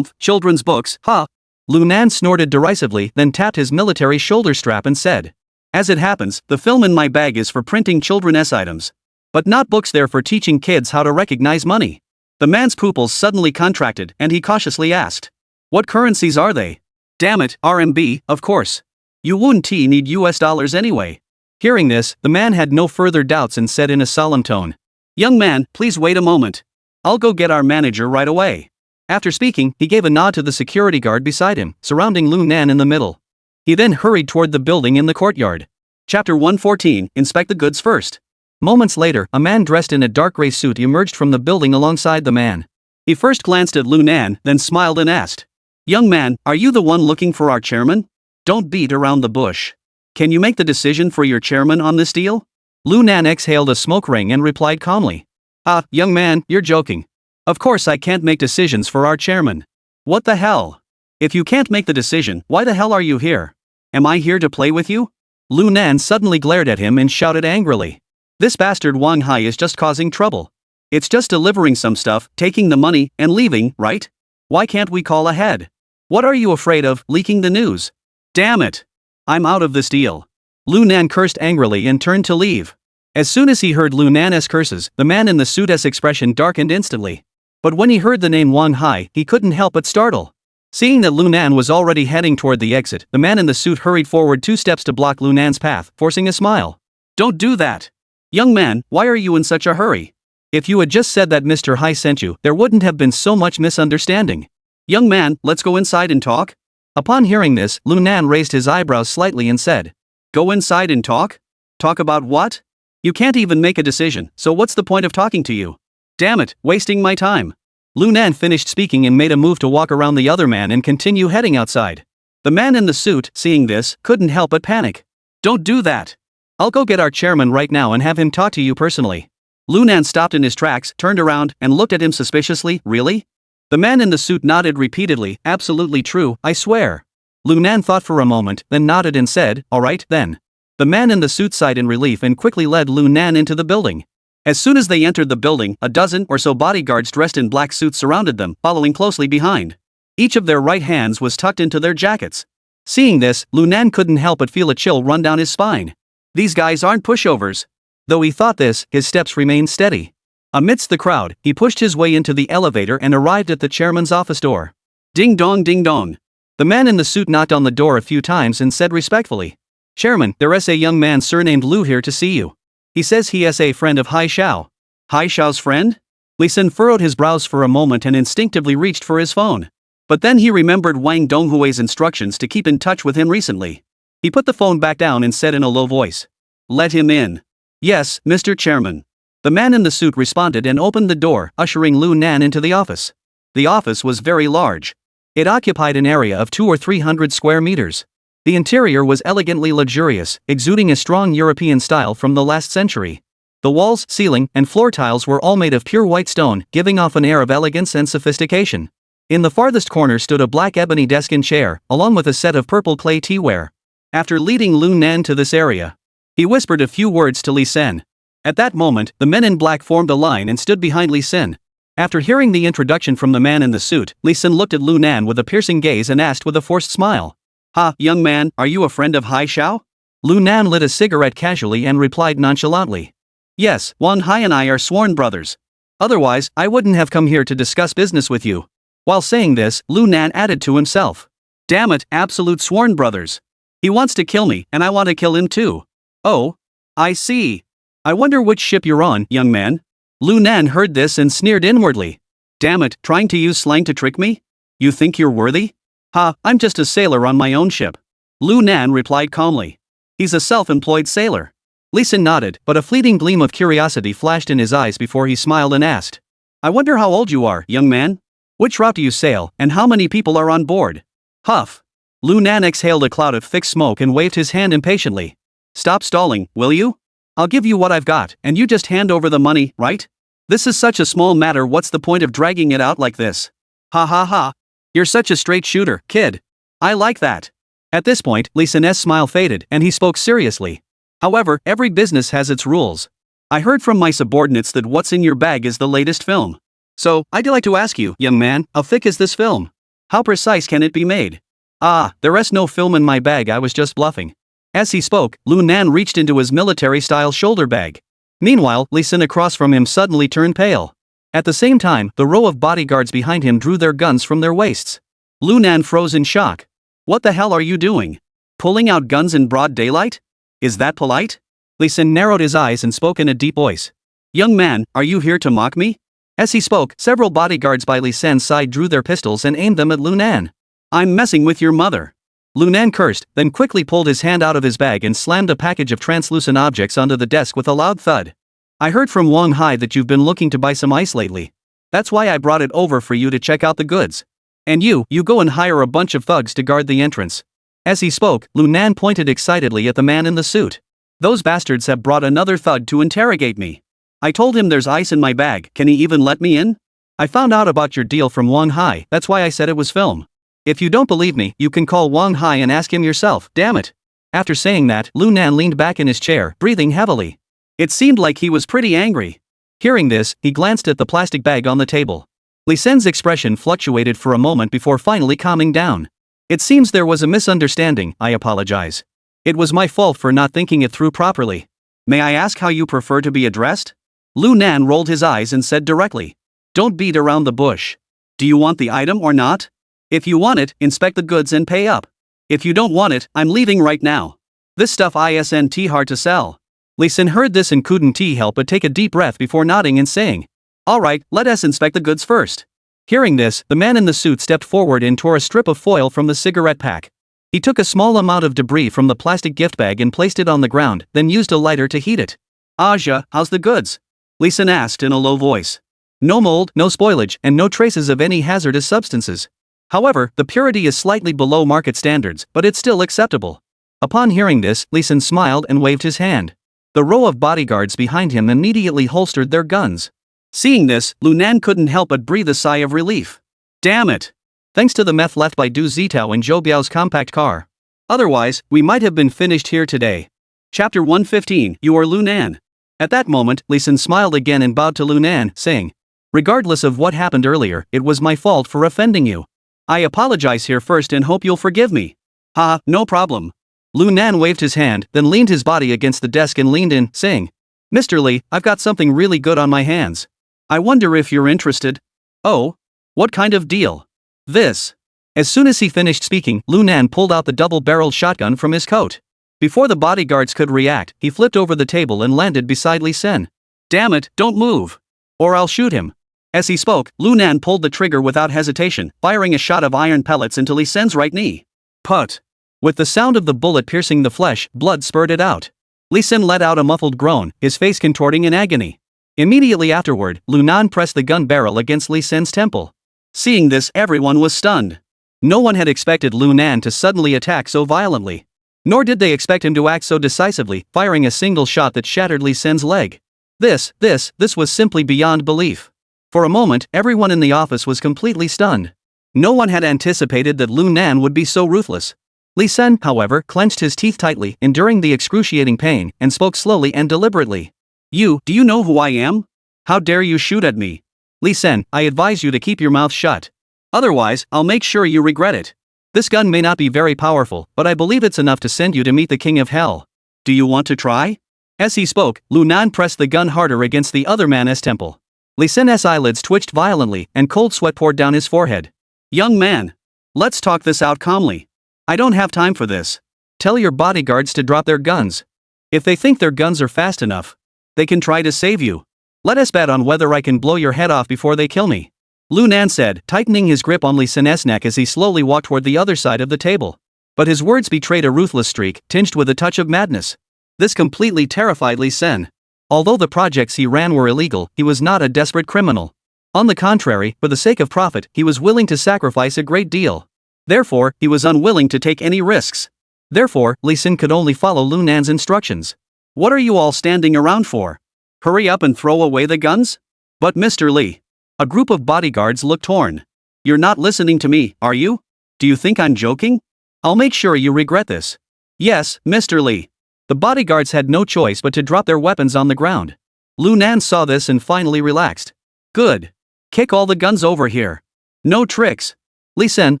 Children's books, ha! Lu Nan snorted derisively, then tapped his military shoulder strap and said, As it happens, the film in my bag is for printing children's items. But not books, they're for teaching kids how to recognize money. The man's pupils suddenly contracted and he cautiously asked, What currencies are they? Damn it, RMB, of course. You wouldn't need US dollars anyway. Hearing this, the man had no further doubts and said in a solemn tone, Young man, please wait a moment. I'll go get our manager right away. After speaking, he gave a nod to the security guard beside him, surrounding Lu Nan in the middle. He then hurried toward the building in the courtyard. Chapter 114, Inspect the goods first. Moments later, a man dressed in a dark gray suit emerged from the building alongside the man. He first glanced at Lu Nan, then smiled and asked, Young man, are you the one looking for our chairman? Don't beat around the bush. Can you make the decision for your chairman on this deal? Lu Nan exhaled a smoke ring and replied calmly. Ah, young man, you're joking. Of course I can't make decisions for our chairman. What the hell? If you can't make the decision, why the hell are you here? Am I here to play with you? Lu Nan suddenly glared at him and shouted angrily. This bastard Wang Hai is just causing trouble. It's just delivering some stuff, taking the money, and leaving, right? Why can't we call ahead? What are you afraid of, leaking the news? Damn it! I'm out of this deal. Lu Nan cursed angrily and turned to leave. As soon as he heard Lu Nan's curses, the man in the suit's expression darkened instantly. But when he heard the name Wang Hai, he couldn't help but startle. Seeing that Lu Nan was already heading toward the exit, the man in the suit hurried forward 2 steps to block Lu Nan's path, forcing a smile. Don't do that! Young man, why are you in such a hurry? If you had just said that Mr. Hai sent you, there wouldn't have been so much misunderstanding. Young man, let's go inside and talk? Upon hearing this, Lu Nan raised his eyebrows slightly and said, Go inside and talk? Talk about what? You can't even make a decision, so what's the point of talking to you? Damn it, wasting my time. Lu Nan finished speaking and made a move to walk around the other man and continue heading outside. The man in the suit, seeing this, couldn't help but panic. Don't do that. I'll go get our chairman right now and have him talk to you personally. Lu Nan stopped in his tracks, turned around, and looked at him suspiciously. Really? The man in the suit nodded repeatedly. Absolutely true, I swear. Lu Nan thought for a moment, then nodded and said, Alright, then. The man in the suit sighed in relief and quickly led Lu Nan into the building. As soon as they entered the building, a dozen or so bodyguards dressed in black suits surrounded them, following closely behind. Each of their right hands was tucked into their jackets. Seeing this, Lu Nan couldn't help but feel a chill run down his spine. These guys aren't pushovers. Though he thought this, his steps remained steady. Amidst the crowd, he pushed his way into the elevator and arrived at the chairman's office door. Ding dong ding dong. The man in the suit knocked on the door a few times and said respectfully, Chairman, there's a young man surnamed Lu here to see you. He says he is a friend of Hai Xiao. Hai Xiao's friend? Li Sen furrowed his brows for a moment and instinctively reached for his phone. But then he remembered Wang Donghui's instructions to keep in touch with him recently. He put the phone back down and said in a low voice, Let him in. Yes, Mr. Chairman. The man in the suit responded and opened the door, ushering Lu Nan into the office. The office was very large. It occupied an area of 200 or 300 square meters. The interior was elegantly luxurious, exuding a strong European style from the last century. The walls, ceiling, and floor tiles were all made of pure white stone, giving off an air of elegance and sophistication. In the farthest corner stood a black ebony desk and chair, along with a set of purple clay teaware. After leading Lu Nan to this area, he whispered a few words to Li Sen. At that moment, the men in black formed a line and stood behind Li Sen. After hearing the introduction from the man in the suit, Li Sen looked at Lu Nan with a piercing gaze and asked with a forced smile, Ha, young man, are you a friend of Hai Xiao? Lu Nan lit a cigarette casually and replied nonchalantly, Yes, Wang Hai and I are sworn brothers. Otherwise, I wouldn't have come here to discuss business with you. While saying this, Lu Nan added to himself, Damn it, absolute sworn brothers. He wants to kill me, and I want to kill him too. Oh, I see. I wonder which ship you're on, young man. Lu Nan heard this and sneered inwardly. Damn it, trying to use slang to trick me? You think you're worthy? Ha, I'm just a sailor on my own ship. Lu Nan replied calmly. He's a self-employed sailor. Li Sen nodded, but a fleeting gleam of curiosity flashed in his eyes before he smiled and asked, I wonder how old you are, young man? Which route do you sail, and how many people are on board? Huff. Lu Nan exhaled a cloud of thick smoke and waved his hand impatiently. Stop stalling, will you? I'll give you what I've got, and you just hand over the money, right? This is such a small matter, what's the point of dragging it out like this? Ha ha ha. You're such a straight shooter, kid. I like that. At this point, Li Sen's smile faded and he spoke seriously. However, every business has its rules. I heard from my subordinates that what's in your bag is the latest film. So, I'd like to ask you, young man, how thick is this film? How precise can it be made? Ah, there is no film in my bag, I was just bluffing. As he spoke, Lu Nan reached into his military-style shoulder bag. Meanwhile, Li Sen across from him suddenly turned pale. At the same time, the row of bodyguards behind him drew their guns from their waists. Lu Nan froze in shock. What the hell are you doing? Pulling out guns in broad daylight? Is that polite? Li Sen narrowed his eyes and spoke in a deep voice. Young man, are you here to mock me? As he spoke, several bodyguards by Li Sen's side drew their pistols and aimed them at Lu Nan. I'm messing with your mother. Lu Nan cursed, then quickly pulled his hand out of his bag and slammed a package of translucent objects onto the desk with a loud thud. I heard from Wang Hai that you've been looking to buy some ice lately. That's why I brought it over for you to check out the goods. And you go and hire a bunch of thugs to guard the entrance. As he spoke, Lu Nan pointed excitedly at the man in the suit. Those bastards have brought another thug to interrogate me. I told him there's ice in my bag, can he even let me in? I found out about your deal from Wang Hai, that's why I said it was film. If you don't believe me, you can call Wang Hai and ask him yourself, damn it. After saying that, Lu Nan leaned back in his chair, breathing heavily. It seemed like he was pretty angry. Hearing this, he glanced at the plastic bag on the table. Li Sen's expression fluctuated for a moment before finally calming down. It seems there was a misunderstanding, I apologize. It was my fault for not thinking it through properly. May I ask how you prefer to be addressed? Lu Nan rolled his eyes and said directly. Don't beat around the bush. Do you want the item or not? If you want it, inspect the goods and pay up. If you don't want it, I'm leaving right now. This stuff isn't hard to sell. Li Sen heard this and couldn't help but take a deep breath before nodding and saying, alright, let us inspect the goods first. Hearing this, the man in the suit stepped forward and tore a strip of foil from the cigarette pack. He took a small amount of debris from the plastic gift bag and placed it on the ground, then used a lighter to heat it. Aja, how's the goods? Li Sen asked in a low voice. No mold, no spoilage, and no traces of any hazardous substances. However, the purity is slightly below market standards, but it's still acceptable. Upon hearing this, Li Sen smiled and waved his hand. The row of bodyguards behind him immediately holstered their guns. Seeing this, Lu Nan couldn't help but breathe a sigh of relief. Damn it! Thanks to the meth left by Du Zitao and Zhou Biao's compact car. Otherwise, we might have been finished here today. Chapter 115, You are Lu Nan. At that moment, Li Sen smiled again and bowed to Lu Nan, saying, regardless of what happened earlier, it was my fault for offending you. I apologize here first and hope you'll forgive me. Ha, no problem. Lu Nan waved his hand, then leaned his body against the desk and leaned in, saying, Mr. Li, I've got something really good on my hands. I wonder if you're interested. Oh? What kind of deal? This. As soon as he finished speaking, Lu Nan pulled out the double-barreled shotgun from his coat. Before the bodyguards could react, he flipped over the table and landed beside Li Sen. Damn it, don't move. Or I'll shoot him. As he spoke, Lu Nan pulled the trigger without hesitation, firing a shot of iron pellets into Li Sen's right knee. Put. With the sound of the bullet piercing the flesh, blood spurted out. Li Sen let out a muffled groan, his face contorting in agony. Immediately afterward, Lu Nan pressed the gun barrel against Li Sen's temple. Seeing this, everyone was stunned. No one had expected Lu Nan to suddenly attack so violently. Nor did they expect him to act so decisively, firing a single shot that shattered Li Sen's leg. This was simply beyond belief. For a moment, everyone in the office was completely stunned. No one had anticipated that Lu Nan would be so ruthless. Li Sen, however, clenched his teeth tightly, enduring the excruciating pain, and spoke slowly and deliberately. Do you know who I am? How dare you shoot at me? Li Sen, I advise you to keep your mouth shut. Otherwise, I'll make sure you regret it. This gun may not be very powerful, but I believe it's enough to send you to meet the King of Hell. Do you want to try? As he spoke, Lu Nan pressed the gun harder against the other man's temple. Li Sen's eyelids twitched violently, and cold sweat poured down his forehead. Young man. Let's talk this out calmly. I don't have time for this. Tell your bodyguards to drop their guns. If they think their guns are fast enough, they can try to save you. Let us bet on whether I can blow your head off before they kill me. Lu Nan said, tightening his grip on Li Sen's neck as he slowly walked toward the other side of the table. But his words betrayed a ruthless streak, tinged with a touch of madness. This completely terrified Li Sen. Although the projects he ran were illegal, he was not a desperate criminal. On the contrary, for the sake of profit, he was willing to sacrifice a great deal. Therefore, he was unwilling to take any risks. Therefore, Li Sen could only follow Lu Nan's instructions. What are you all standing around for? Hurry up and throw away the guns? But Mr. Li. A group of bodyguards looked torn. You're not listening to me, are you? Do you think I'm joking? I'll make sure you regret this. Yes, Mr. Li. The bodyguards had no choice but to drop their weapons on the ground. Lu Nan saw this and finally relaxed. Good. Kick all the guns over here. No tricks. Li Sen,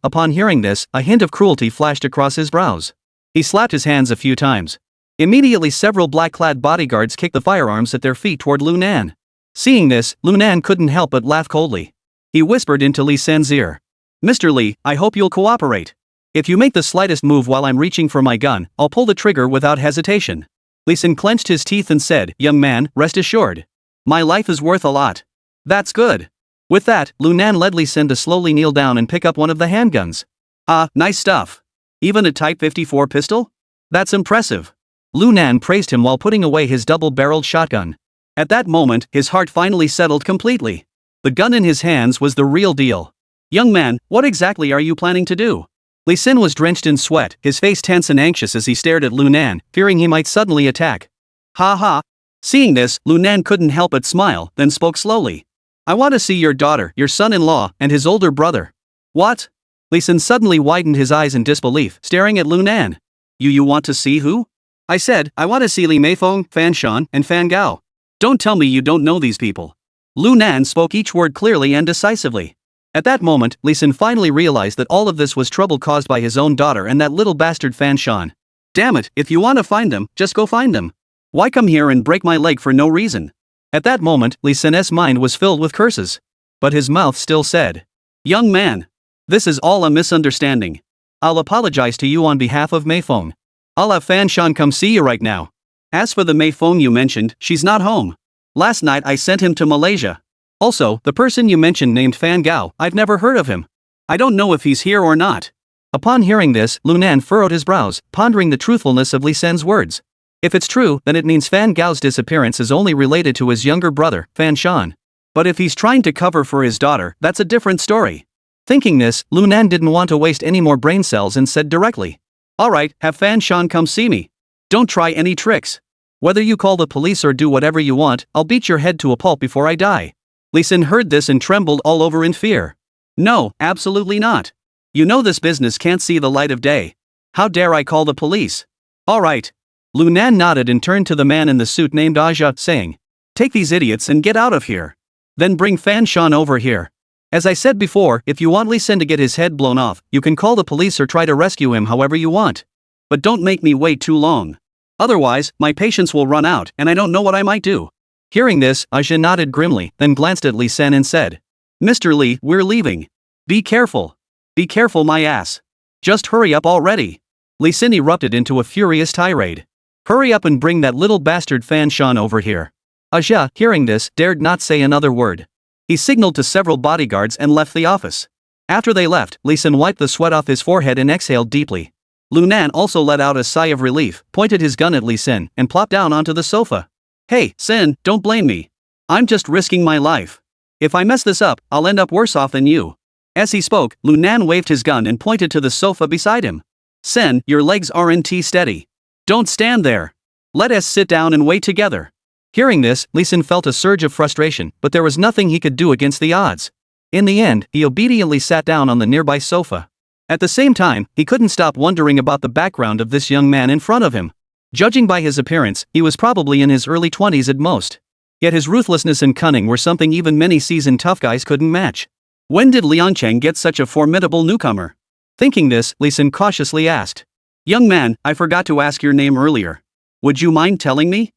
upon hearing this, a hint of cruelty flashed across his brows. He slapped his hands a few times. Immediately several black-clad bodyguards kicked the firearms at their feet toward Lu Nan. Seeing this, Lu Nan couldn't help but laugh coldly. He whispered into Li Sen's ear. Mr. Li, I hope you'll cooperate. If you make the slightest move while I'm reaching for my gun, I'll pull the trigger without hesitation. Li Sen clenched his teeth and said, Young man, rest assured. My life is worth a lot. That's good. With that, Lu Nan led Li Sen to slowly kneel down and pick up one of the handguns. Ah, nice stuff. Even a Type 54 pistol? That's impressive. Lu Nan praised him while putting away his double-barreled shotgun. At that moment, his heart finally settled completely. The gun in his hands was the real deal. Young man, what exactly are you planning to do? Li Sin was drenched in sweat, his face tense and anxious as he stared at Lu Nan, fearing he might suddenly attack. Ha ha. Seeing this, Lu Nan couldn't help but smile, then spoke slowly. I want to see your daughter, your son-in-law, and his older brother. What? Li Sin suddenly widened his eyes in disbelief, staring at Lu Nan. You want to see who? I said, I want to see Li Meifeng, Fan Shan, and Fan Gao. Don't tell me you don't know these people. Lu Nan spoke each word clearly and decisively. At that moment, Li Sin finally realized that all of this was trouble caused by his own daughter and that little bastard Fan Shan. Damn it, if you want to find them, just go find them. Why come here and break my leg for no reason? At that moment, Li Sin's mind was filled with curses. But his mouth still said, Young man. This is all a misunderstanding. I'll apologize to you on behalf of Meifeng. I'll have Fan Shan come see you right now. As for the Meifeng you mentioned, she's not home. Last night I sent him to Malaysia. Also, the person you mentioned named Fan Gao, I've never heard of him. I don't know if he's here or not. Upon hearing this, Lu Nan furrowed his brows, pondering the truthfulness of Li Sin's words. If it's true, then it means Fan Gao's disappearance is only related to his younger brother, Fan Shan. But if he's trying to cover for his daughter, that's a different story. Thinking this, Lu Nan didn't want to waste any more brain cells and said directly. Alright, have Fan Shan come see me. Don't try any tricks. Whether you call the police or do whatever you want, I'll beat your head to a pulp before I die. Li Sin heard this and trembled all over in fear. No, absolutely not. You know this business can't see the light of day. How dare I call the police? Alright. Lu Nan nodded and turned to the man in the suit named Aja, saying, Take these idiots and get out of here. Then bring Fan Shan over here. As I said before, if you want Li Sin to get his head blown off, you can call the police or try to rescue him however you want. But don't make me wait too long. Otherwise, my patience will run out and I don't know what I might do. Hearing this, Aja nodded grimly, then glanced at Li Sin and said, Mr. Li, we're leaving. Be careful. Be careful my ass. Just hurry up already. Li Sin erupted into a furious tirade. Hurry up and bring that little bastard Fan Shan over here. Aja, hearing this, dared not say another word. He signaled to several bodyguards and left the office. After they left, Li Sin wiped the sweat off his forehead and exhaled deeply. Lu Nan also let out a sigh of relief, pointed his gun at Li Sin, and plopped down onto the sofa. Hey, Sin, don't blame me. I'm just risking my life. If I mess this up, I'll end up worse off than you. As he spoke, Lu Nan waved his gun and pointed to the sofa beside him. Sin, your legs aren't steady. Don't stand there. Let us sit down and wait together. Hearing this, Li Sin felt a surge of frustration, but there was nothing he could do against the odds. In the end, he obediently sat down on the nearby sofa. At the same time, he couldn't stop wondering about the background of this young man in front of him. Judging by his appearance, he was probably in his early 20s at most. Yet his ruthlessness and cunning were something even many seasoned tough guys couldn't match. When did Liangcheng get such a formidable newcomer? Thinking this, Li Sin cautiously asked. Young man, I forgot to ask your name earlier. Would you mind telling me?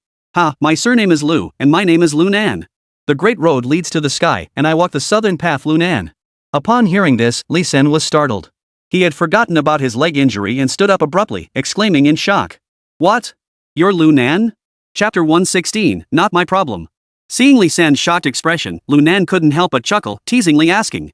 My surname is Lu, and my name is Lu Nan. The great road leads to the sky, and I walk the southern path Lu Nan. Upon hearing this, Li Sin was startled. He had forgotten about his leg injury and stood up abruptly, exclaiming in shock. What? You're Lu Nan? Chapter 116, Not My Problem. Seeing Li Sin's shocked expression, Lu Nan couldn't help but chuckle, teasingly asking.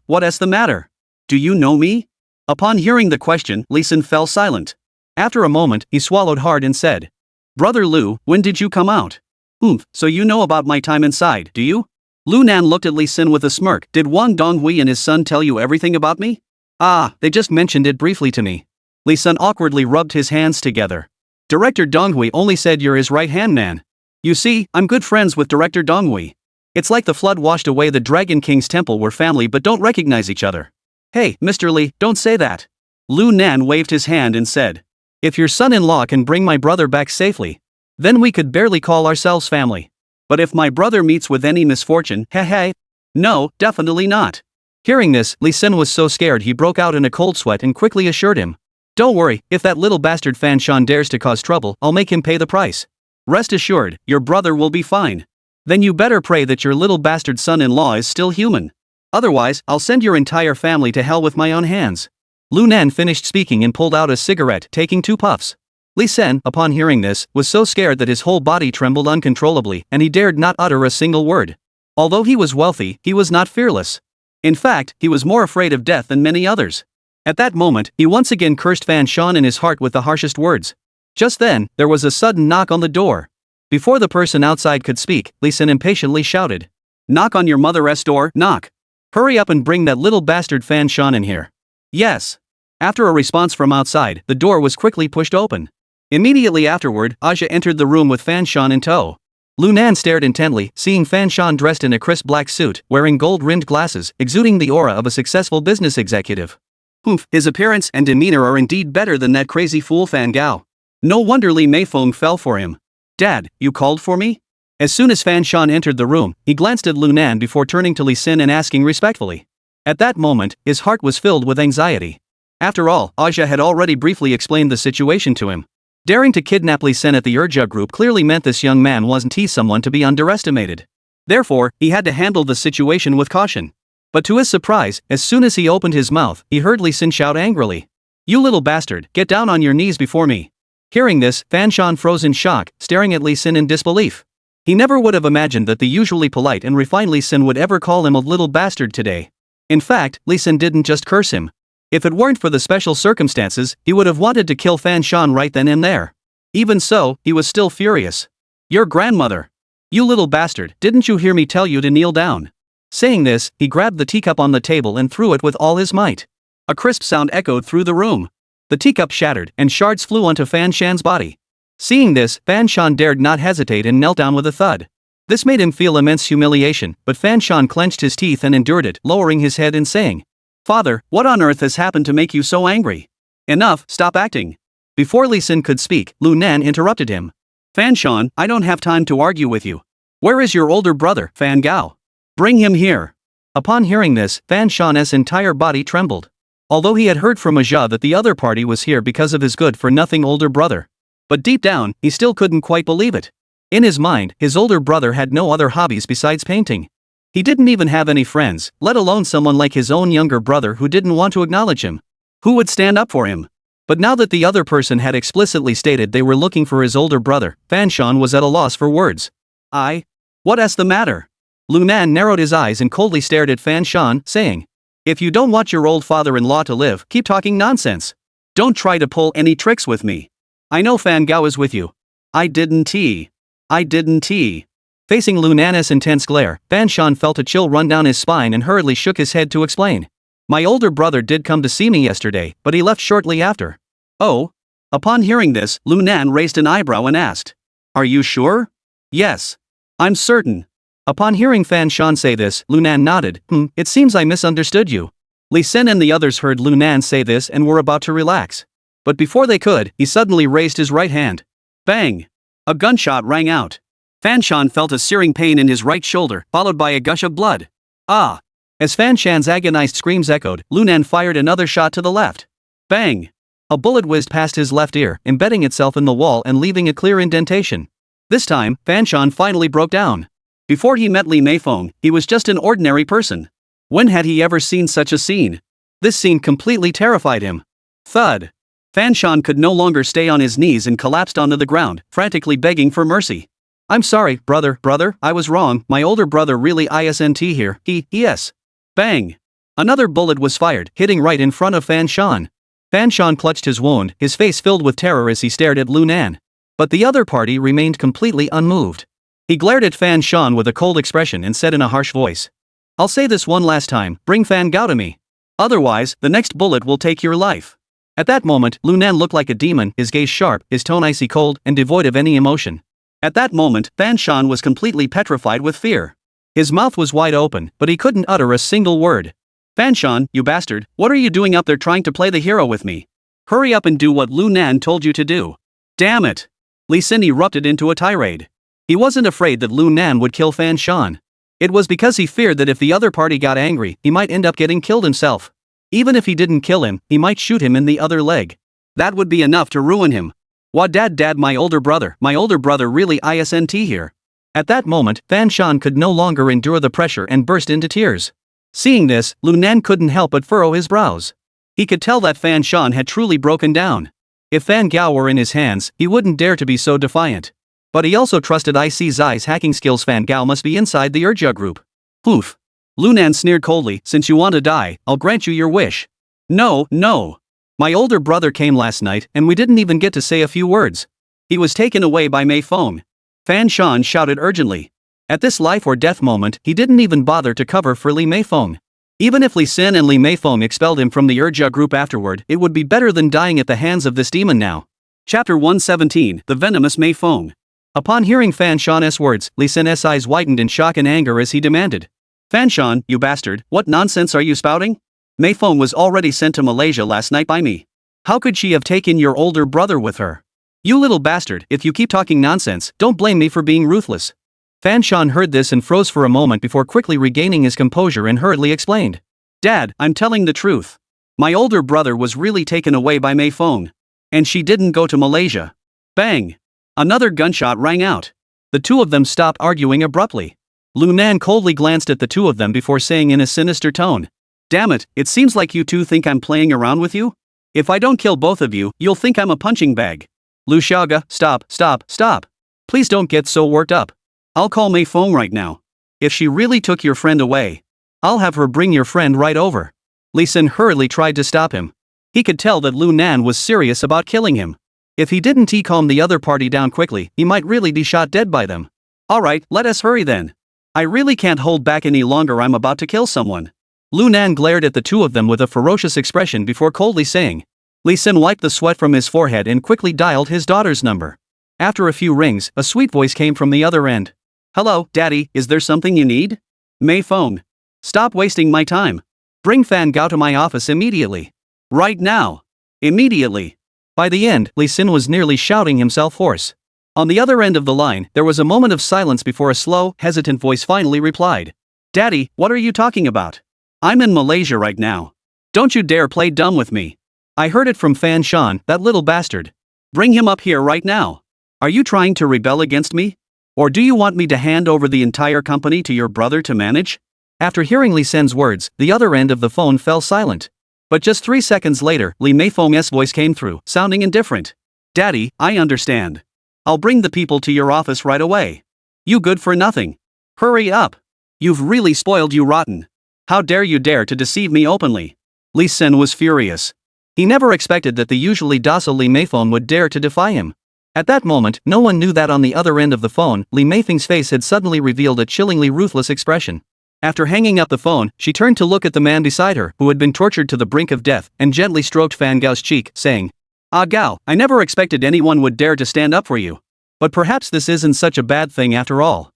What's the matter? Do you know me? Upon hearing the question, Li Sin fell silent. After a moment, he swallowed hard and said. Brother Lu, when did you come out? So you know about my time inside, do you? Lu Nan looked at Li Sin with a smirk. Did Wang Donghui and his son tell you everything about me? They just mentioned it briefly to me. Li Sin awkwardly rubbed his hands together. Director Donghui only said you're his right-hand man. You see, I'm good friends with Director Donghui. It's like the flood washed away the Dragon King's temple. We're family but don't recognize each other. Hey, Mr. Li, don't say that. Lu Nan waved his hand and said. If your son-in-law can bring my brother back safely, then we could barely call ourselves family. But if my brother meets with any misfortune, no, definitely not. Hearing this, Li Sin was so scared he broke out in a cold sweat and quickly assured him. Don't worry, if that little bastard Fan Shan dares to cause trouble, I'll make him pay the price. Rest assured, your brother will be fine. Then you better pray that your little bastard son-in-law is still human. Otherwise, I'll send your entire family to hell with my own hands. Lu Nan finished speaking and pulled out a cigarette, taking 2 puffs. Li Sin, upon hearing this, was so scared that his whole body trembled uncontrollably, and he dared not utter a single word. Although he was wealthy, he was not fearless. In fact, he was more afraid of death than many others. At that moment, he once again cursed Fan Shan in his heart with the harshest words. Just then, there was a sudden knock on the door. Before the person outside could speak, Li Sin impatiently shouted. Knock on your mother's door, knock. Hurry up and bring that little bastard Fan Shan in here. Yes. After a response from outside, the door was quickly pushed open. Immediately afterward, Aja entered the room with Fan Shan in tow. Lunan stared intently, seeing Fan Shan dressed in a crisp black suit, wearing gold-rimmed glasses, exuding the aura of a successful business executive. His appearance and demeanor are indeed better than that crazy fool Fan Gao. No wonder Li Meifeng fell for him. Dad, you called for me? As soon as Fan Shan entered the room, he glanced at Lunan before turning to Li Xin and asking respectfully. At that moment, his heart was filled with anxiety. After all, Aja had already briefly explained the situation to him. Daring to kidnap Li Xin at the Urja group clearly meant this young man wasn't someone to be underestimated. Therefore, he had to handle the situation with caution. But to his surprise, as soon as he opened his mouth, he heard Li Xin shout angrily. You little bastard, get down on your knees before me. Hearing this, Fan Shan froze in shock, staring at Li Xin in disbelief. He never would have imagined that the usually polite and refined Li Xin would ever call him a little bastard today. In fact, Li Xin didn't just curse him. If it weren't for the special circumstances, he would have wanted to kill Fan Shan right then and there. Even so, he was still furious. Your grandmother. You little bastard, didn't you hear me tell you to kneel down? Saying this, he grabbed the teacup on the table and threw it with all his might. A crisp sound echoed through the room. The teacup shattered, and shards flew onto Fan Shan's body. Seeing this, Fan Shan dared not hesitate and knelt down with a thud. This made him feel immense humiliation, but Fan Shan clenched his teeth and endured it, lowering his head and saying, Father, what on earth has happened to make you so angry? Enough, stop acting. Before Li Xin could speak, Lu Nan interrupted him. Fan Shan, I don't have time to argue with you. Where is your older brother, Fan Gao? Bring him here. Upon hearing this, Fan Shan's entire body trembled. Although he had heard from Aja that the other party was here because of his good-for-nothing older brother. But deep down, he still couldn't quite believe it. In his mind, his older brother had no other hobbies besides painting. He didn't even have any friends, let alone someone like his own younger brother who didn't want to acknowledge him. Who would stand up for him? But now that the other person had explicitly stated they were looking for his older brother, Fan Shan was at a loss for words. What's the matter? Lu Nan narrowed his eyes and coldly stared at Fan Shan, saying, If you don't want your old father-in-law to live, keep talking nonsense. Don't try to pull any tricks with me. I know Fan Gao is with you. I didn't. Facing Lu Nan's intense glare, Fan Shan felt a chill run down his spine and hurriedly shook his head to explain. My older brother did come to see me yesterday, but he left shortly after. Oh? Upon hearing this, Lu Nan raised an eyebrow and asked. Are you sure? Yes. I'm certain. Upon hearing Fan Shan say this, Lu Nan nodded. It seems I misunderstood you. Li Xin and the others heard Lu Nan say this and were about to relax. But before they could, he suddenly raised his right hand. Bang! A gunshot rang out. Fan Shan felt a searing pain in his right shoulder, followed by a gush of blood. Ah! As Fan Shan's agonized screams echoed, Lu Nan fired another shot to the left. Bang! A bullet whizzed past his left ear, embedding itself in the wall and leaving a clear indentation. This time, Fan Shan finally broke down. Before he met Li Meifeng, he was just an ordinary person. When had he ever seen such a scene? This scene completely terrified him. Thud! Fan Shan could no longer stay on his knees and collapsed onto the ground, frantically begging for mercy. I'm sorry, brother, I was wrong, my older brother really isn't here, yes. Bang! Another bullet was fired, hitting right in front of Fan Shan. Fan Shan clutched his wound, his face filled with terror as he stared at Lu Nan. But the other party remained completely unmoved. He glared at Fan Shan with a cold expression and said in a harsh voice. I'll say this one last time, bring Fan Gao to me. Otherwise, the next bullet will take your life. At that moment, Lu Nan looked like a demon, his gaze sharp, his tone icy cold, and devoid of any emotion. At that moment, Fan Shan was completely petrified with fear. His mouth was wide open, but he couldn't utter a single word. Fan Shan, you bastard, what are you doing up there trying to play the hero with me? Hurry up and do what Lu Nan told you to do. Damn it! Li Xin erupted into a tirade. He wasn't afraid that Lu Nan would kill Fan Shan. It was because he feared that if the other party got angry, he might end up getting killed himself. Even if he didn't kill him, he might shoot him in the other leg. That would be enough to ruin him. Dad, my older brother really isn't here. At that moment, Fan Shan could no longer endure the pressure and burst into tears. Seeing this, Lu Nan couldn't help but furrow his brows. He could tell that Fan Shan had truly broken down. If Fan Gao were in his hands, he wouldn't dare to be so defiant. But he also trusted IC Zai's hacking skills. Fan Gao must be inside the Urja group. Oof. Lu Nan sneered coldly, since you want to die, I'll grant you your wish. No. My older brother came last night, and we didn't even get to say a few words. He was taken away by Meifeng. Fan Shan shouted urgently. At this life or death moment, he didn't even bother to cover for Li Meifeng. Even if Lee Sin and Lee Meifeng expelled him from the Urja group afterward, it would be better than dying at the hands of this demon now. Chapter 117, The Venomous Meifeng. Upon hearing Fan Shan's words, Lee Sin's eyes widened in shock and anger as he demanded. Fan Shan, you bastard, what nonsense are you spouting? Meifeng was already sent to Malaysia last night by me. How could she have taken your older brother with her? You little bastard, if you keep talking nonsense, don't blame me for being ruthless. Fan Shan heard this and froze for a moment before quickly regaining his composure and hurriedly explained. Dad, I'm telling the truth. My older brother was really taken away by Meifeng. And she didn't go to Malaysia. Bang! Another gunshot rang out. The two of them stopped arguing abruptly. Lu Nan coldly glanced at the two of them before saying in a sinister tone. Damn it, it seems like you two think I'm playing around with you? If I don't kill both of you, you'll think I'm a punching bag. Lu Xiaoga, stop. Please don't get so worked up. I'll call Meifeng right now. If she really took your friend away, I'll have her bring your friend right over. Lee Sin hurriedly tried to stop him. He could tell that Lu Nan was serious about killing him. If he didn't calm the other party down quickly, he might really be shot dead by them. Alright, let us hurry then. I really can't hold back any longer, I'm about to kill someone. Lu Nan glared at the two of them with a ferocious expression before coldly saying. Lee Sin wiped the sweat from his forehead and quickly dialed his daughter's number. After a few rings, a sweet voice came from the other end. Hello, Daddy, is there something you need? Meifeng. Stop wasting my time. Bring Fan Gao to my office immediately. Right now. Immediately. By the end, Lee Sin was nearly shouting himself hoarse. On the other end of the line, there was a moment of silence before a slow, hesitant voice finally replied. Daddy, what are you talking about? I'm in Malaysia right now. Don't you dare play dumb with me. I heard it from Fan Shan, that little bastard. Bring him up here right now. Are you trying to rebel against me? Or do you want me to hand over the entire company to your brother to manage? After hearing Lee Sin's words, the other end of the phone fell silent. But just 3 seconds later, Lee Meifeng's voice came through, sounding indifferent. Daddy, I understand. I'll bring the people to your office right away. You good for nothing. Hurry up. You've really spoiled you rotten. How dare you dare to deceive me openly? Lee Sin was furious. He never expected that the usually docile Lee Meifeng would dare to defy him. At that moment, no one knew that on the other end of the phone, Lee Meifeng's face had suddenly revealed a chillingly ruthless expression. After hanging up the phone, she turned to look at the man beside her, who had been tortured to the brink of death, and gently stroked Fan Gao's cheek, saying, Ah Gao, I never expected anyone would dare to stand up for you. But perhaps this isn't such a bad thing after all.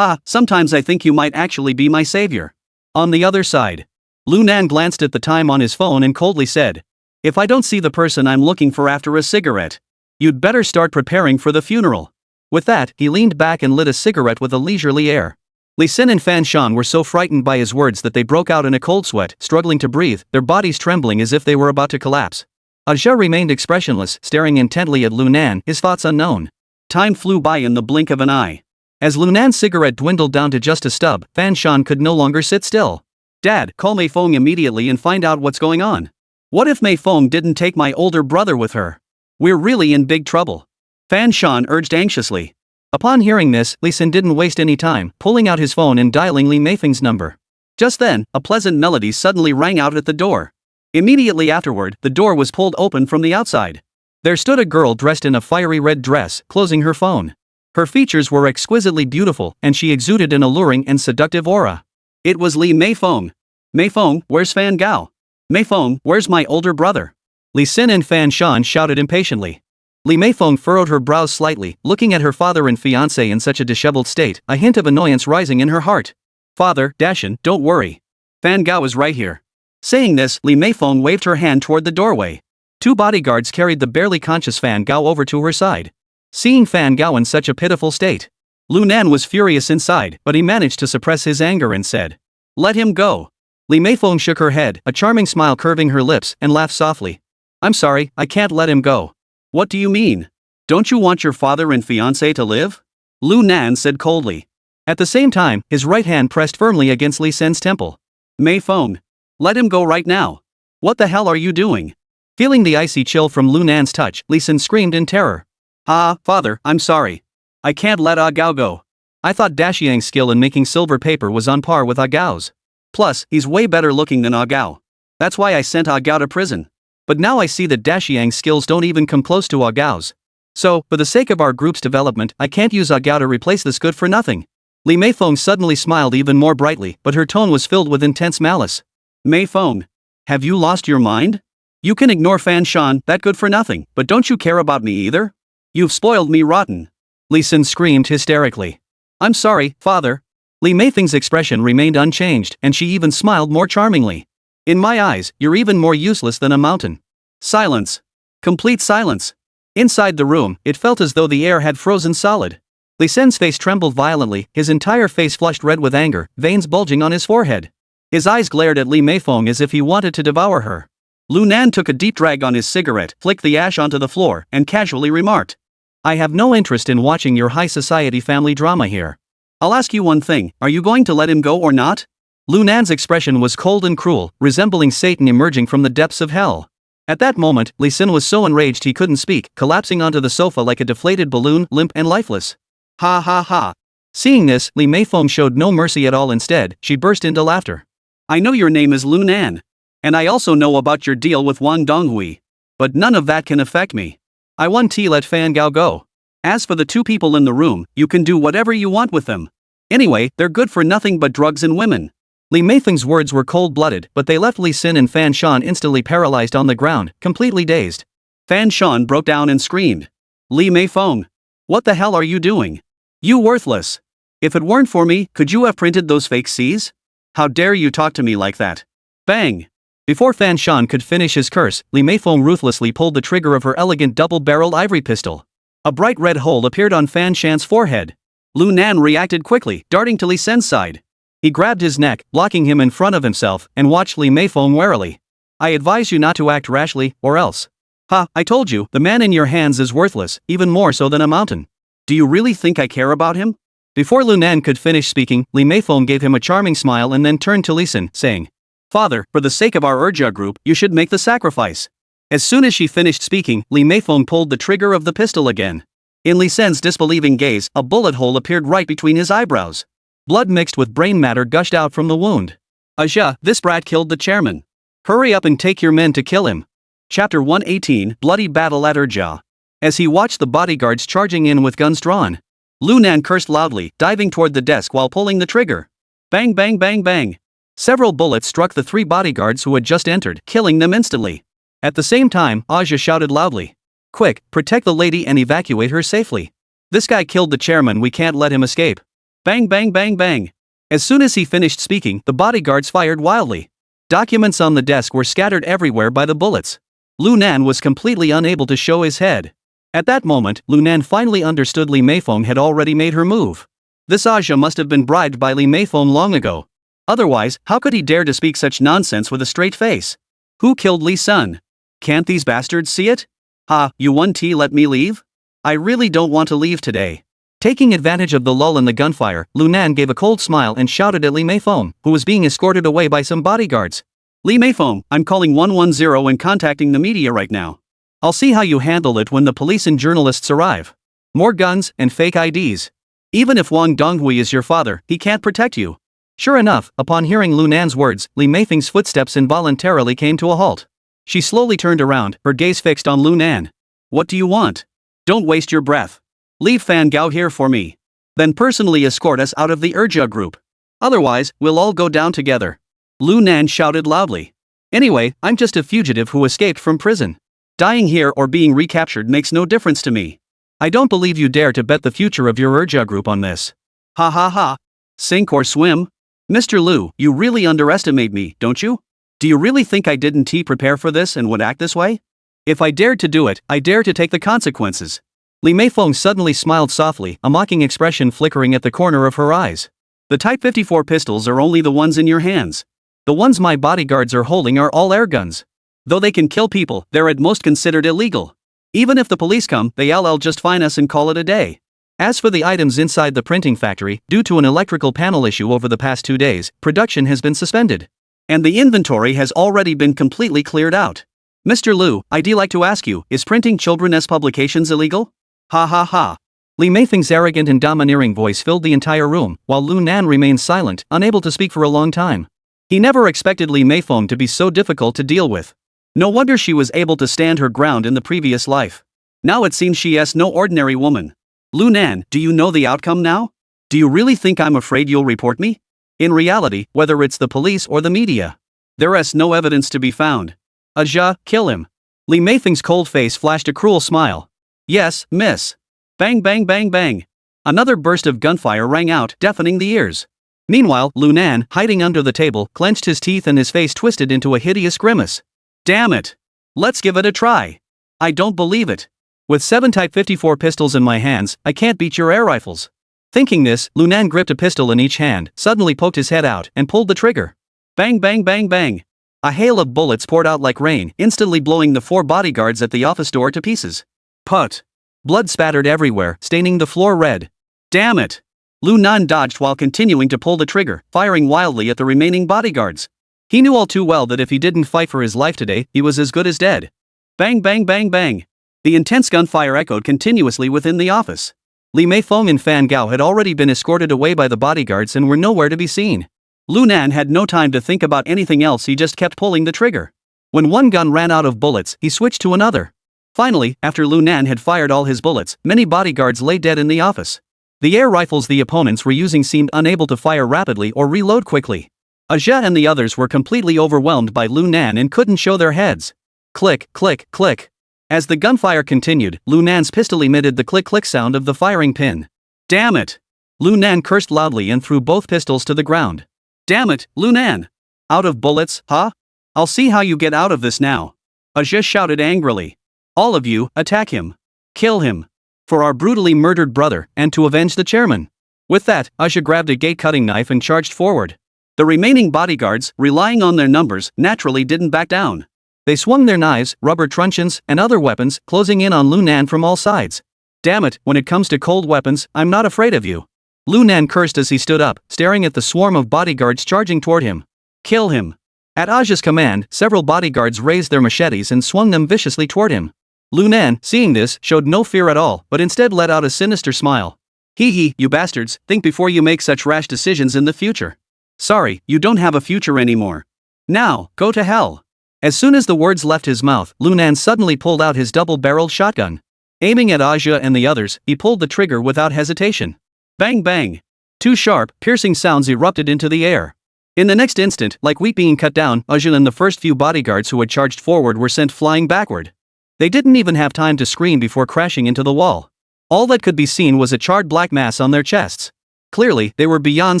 Sometimes I think you might actually be my savior. On the other side, Lu Nan glanced at the time on his phone and coldly said, If I don't see the person I'm looking for after a cigarette, you'd better start preparing for the funeral. With that, he leaned back and lit a cigarette with a leisurely air. Lee Sin and Fan Shan were so frightened by his words that they broke out in a cold sweat, struggling to breathe, their bodies trembling as if they were about to collapse. Aja remained expressionless, staring intently at Lu Nan, his thoughts unknown. Time flew by in the blink of an eye. As Lu Nan's cigarette dwindled down to just a stub, Fan Shan could no longer sit still. Dad, call Meifeng immediately and find out what's going on. What if Meifeng didn't take my older brother with her? We're really in big trouble. Fan Shan urged anxiously. Upon hearing this, Lee Sin didn't waste any time, pulling out his phone and dialing Lee Meifeng's number. Just then, a pleasant melody suddenly rang out at the door. Immediately afterward, the door was pulled open from the outside. There stood a girl dressed in a fiery red dress, closing her phone. Her features were exquisitely beautiful, and she exuded an alluring and seductive aura. It was Lee Meifeng. Meifeng, where's Fan Gao? Meifeng, where's my older brother? Lee Sin and Fan Shan shouted impatiently. Lee Meifeng furrowed her brows slightly, looking at her father and fiancé in such a disheveled state, a hint of annoyance rising in her heart. Father, Dashan, don't worry. Fan Gao is right here. Saying this, Lee Meifeng waved her hand toward the doorway. 2 bodyguards carried the barely conscious Fan Gao over to her side. Seeing Fan Gao in such a pitiful state, Lu Nan was furious inside, but he managed to suppress his anger and said, Let him go. Lee Meifeng shook her head, a charming smile curving her lips, and laughed softly. I'm sorry, I can't let him go. What do you mean? Don't you want your father and fiancé to live? Lu Nan said coldly. At the same time, his right hand pressed firmly against Lee Sin's temple. Meifeng. Let him go right now. What the hell are you doing? Feeling the icy chill from Lu Nan's touch, Lee Sin screamed in terror. Father, I'm sorry. I can't let Ah Gao go. I thought Dashiang's skill in making silver paper was on par with Ah Gao's. Plus, he's way better looking than Ah Gao. That's why I sent Ah Gao to prison. But now I see that Dashiang's skills don't even come close to Ah Gao's. So, for the sake of our group's development, I can't use Ah Gao to replace this good for nothing. Lee Meifeng suddenly smiled even more brightly, but her tone was filled with intense malice. Mei Feng. Have you lost your mind? You can ignore Fan Shan, that good for nothing, but don't you care about me either? You've spoiled me rotten. Li Xin screamed hysterically. I'm sorry, father. Li Meifeng's expression remained unchanged, and she even smiled more charmingly. In my eyes, you're even more useless than a mountain. Silence. Complete silence. Inside the room, it felt as though the air had frozen solid. Li Sen's face trembled violently, his entire face flushed red with anger, veins bulging on his forehead. His eyes glared at Li Meifeng as if he wanted to devour her. Lu Nan took a deep drag on his cigarette, flicked the ash onto the floor, and casually remarked, I have no interest in watching your high society family drama here. I'll ask you one thing, are you going to let him go or not? Lu Nan's expression was cold and cruel, resembling Satan emerging from the depths of hell. At that moment, Li Xin was so enraged he couldn't speak, collapsing onto the sofa like a deflated balloon, limp and lifeless. Ha ha ha. Seeing this, Li Meifeng showed no mercy at all. Instead, she burst into laughter. I know your name is Lu Nan. And I also know about your deal with Wang Donghui. But none of that can affect me. I want to let Fan Gao go. As for the two people in the room, you can do whatever you want with them. Anyway, they're good for nothing but drugs and women. Li Meifeng's words were cold-blooded, but they left Li Xin and Fan Shan instantly paralyzed on the ground, completely dazed. Fan Shan broke down and screamed. Li Meifeng. What the hell are you doing? You worthless. If it weren't for me, could you have printed those fake Cs? How dare you talk to me like that? Bang! Before Fan Shan could finish his curse, Li Meifeng ruthlessly pulled the trigger of her elegant double-barreled ivory pistol. A bright red hole appeared on Fan Shan's forehead. Lu Nan reacted quickly, darting to Li Sen's side. He grabbed his neck, blocking him in front of himself, and watched Li Meifeng warily. I advise you not to act rashly, or else. Ha, I told you, the man in your hands is worthless, even more so than a mountain. Do you really think I care about him? Before Lu Nan could finish speaking, Li Meifeng gave him a charming smile and then turned to Li Xin, saying, Father, for the sake of our Urja group, you should make the sacrifice. As soon as she finished speaking, Li Meifeng pulled the trigger of the pistol again. In Li Sen's disbelieving gaze, a bullet hole appeared right between his eyebrows. Blood mixed with brain matter gushed out from the wound. Aja, this brat killed the chairman. Hurry up and take your men to kill him. Chapter 118, Bloody Battle at Urja. As he watched the bodyguards charging in with guns drawn, Lu Nan cursed loudly, diving toward the desk while pulling the trigger. Bang bang bang bang. Several bullets struck the three bodyguards who had just entered, killing them instantly. At the same time, Aja shouted loudly. Quick, protect the lady and evacuate her safely. This guy killed the chairman, we can't let him escape. Bang bang bang bang. As soon as he finished speaking, the bodyguards fired wildly. Documents on the desk were scattered everywhere by the bullets. Lu Nan was completely unable to show his head. At that moment, Lu Nan finally understood Li Meifeng had already made her move. This Aja must have been bribed by Li Meifeng long ago. Otherwise, how could he dare to speak such nonsense with a straight face? Who killed Li Sun? Can't these bastards see it? Ha, you want to let me leave? I really don't want to leave today. Taking advantage of the lull in the gunfire, Lu Nan gave a cold smile and shouted at Li Meifeng, who was being escorted away by some bodyguards. Li Meifeng, I'm calling 110 and contacting the media right now. I'll see how you handle it when the police and journalists arrive. More guns and fake IDs. Even if Wang Donghui is your father, he can't protect you. Sure enough, upon hearing Lu Nan's words, Li Meifeng's footsteps involuntarily came to a halt. She slowly turned around, her gaze fixed on Lu Nan. What do you want? Don't waste your breath. Leave Fan Gao here for me. Then personally escort us out of the Urja group. Otherwise, we'll all go down together. Lu Nan shouted loudly. Anyway, I'm just a fugitive who escaped from prison. Dying here or being recaptured makes no difference to me. I don't believe you dare to bet the future of your Urja group on this. Ha ha ha. Sink or swim? Mr. Lu, you really underestimate me, don't you? Do you really think I didn't prepare for this and would act this way? If I dared to do it, I dare to take the consequences. Li Meifeng suddenly smiled softly, a mocking expression flickering at the corner of her eyes. The Type 54 pistols are only the ones in your hands. The ones my bodyguards are holding are all air guns. Though they can kill people, they're at most considered illegal. Even if the police come, they'll just fine us and call it a day. As for the items inside the printing factory, due to an electrical panel issue over the past 2 days, production has been suspended. And the inventory has already been completely cleared out. Mr. Lu, I'd like to ask you, is printing children's publications illegal? Ha ha ha. Li Meifeng's arrogant and domineering voice filled the entire room, while Lu Nan remained silent, unable to speak for a long time. He never expected Li Meifeng to be so difficult to deal with. No wonder she was able to stand her ground in the previous life. Now it seems she is no ordinary woman. Lu Nan, do you know the outcome now? Do you really think I'm afraid you'll report me? In reality, whether it's the police or the media, There's no evidence to be found. Aja, kill him. Li Meifeng's cold face flashed a cruel smile. Yes, miss. Bang bang bang bang. Another burst of gunfire rang out, deafening the ears. Meanwhile, Lunan, hiding under the table, clenched his teeth and his face twisted into a hideous grimace. Damn it. Let's give it a try. I don't believe it. With 7 Type 54 pistols in my hands, I can't beat your air rifles. Thinking this, Lunan gripped a pistol in each hand, suddenly poked his head out, and pulled the trigger. Bang bang bang bang. A hail of bullets poured out like rain, instantly blowing the 4 bodyguards at the office door to pieces. Put. Blood spattered everywhere, staining the floor red. Damn it. Lunan dodged while continuing to pull the trigger, firing wildly at the remaining bodyguards. He knew all too well that if he didn't fight for his life today, he was as good as dead. Bang bang bang bang. The intense gunfire echoed continuously within the office. Li Meifeng and Fan Gao had already been escorted away by the bodyguards and were nowhere to be seen. Lunan had no time to think about anything else, he just kept pulling the trigger. When one gun ran out of bullets, he switched to another. Finally, after Lunan had fired all his bullets, many bodyguards lay dead in the office. The air rifles the opponents were using seemed unable to fire rapidly or reload quickly. Aja and the others were completely overwhelmed by Lunan and couldn't show their heads. Click, click, click. As the gunfire continued, Lunan's pistol emitted the click-click sound of the firing pin. Damn it! Lunan cursed loudly and threw both pistols to the ground. Damn it, Lunan! Out of bullets, huh? I'll see how you get out of this now. Aja shouted angrily. All of you, attack him. Kill him. For our brutally murdered brother, and to avenge the chairman. With that, Aja grabbed a gate-cutting knife and charged forward. The remaining bodyguards, relying on their numbers, naturally didn't back down. They swung their knives, rubber truncheons, and other weapons, closing in on Lunan from all sides. Damn it, when it comes to cold weapons, I'm not afraid of you. Lunan cursed as he stood up, staring at the swarm of bodyguards charging toward him. Kill him. At Aja's command, several bodyguards raised their machetes and swung them viciously toward him. Lunan, seeing this, showed no fear at all, but instead let out a sinister smile. Hee hee, you bastards, think before you make such rash decisions in the future. Sorry, you don't have a future anymore. Now, go to hell. As soon as the words left his mouth, Lunan suddenly pulled out his double-barreled shotgun. Aiming at Aja and the others, he pulled the trigger without hesitation. Bang bang. 2 sharp, piercing sounds erupted into the air. In the next instant, like wheat being cut down, Aja and the first few bodyguards who had charged forward were sent flying backward. They didn't even have time to scream before crashing into the wall. All that could be seen was a charred black mass on their chests. Clearly, they were beyond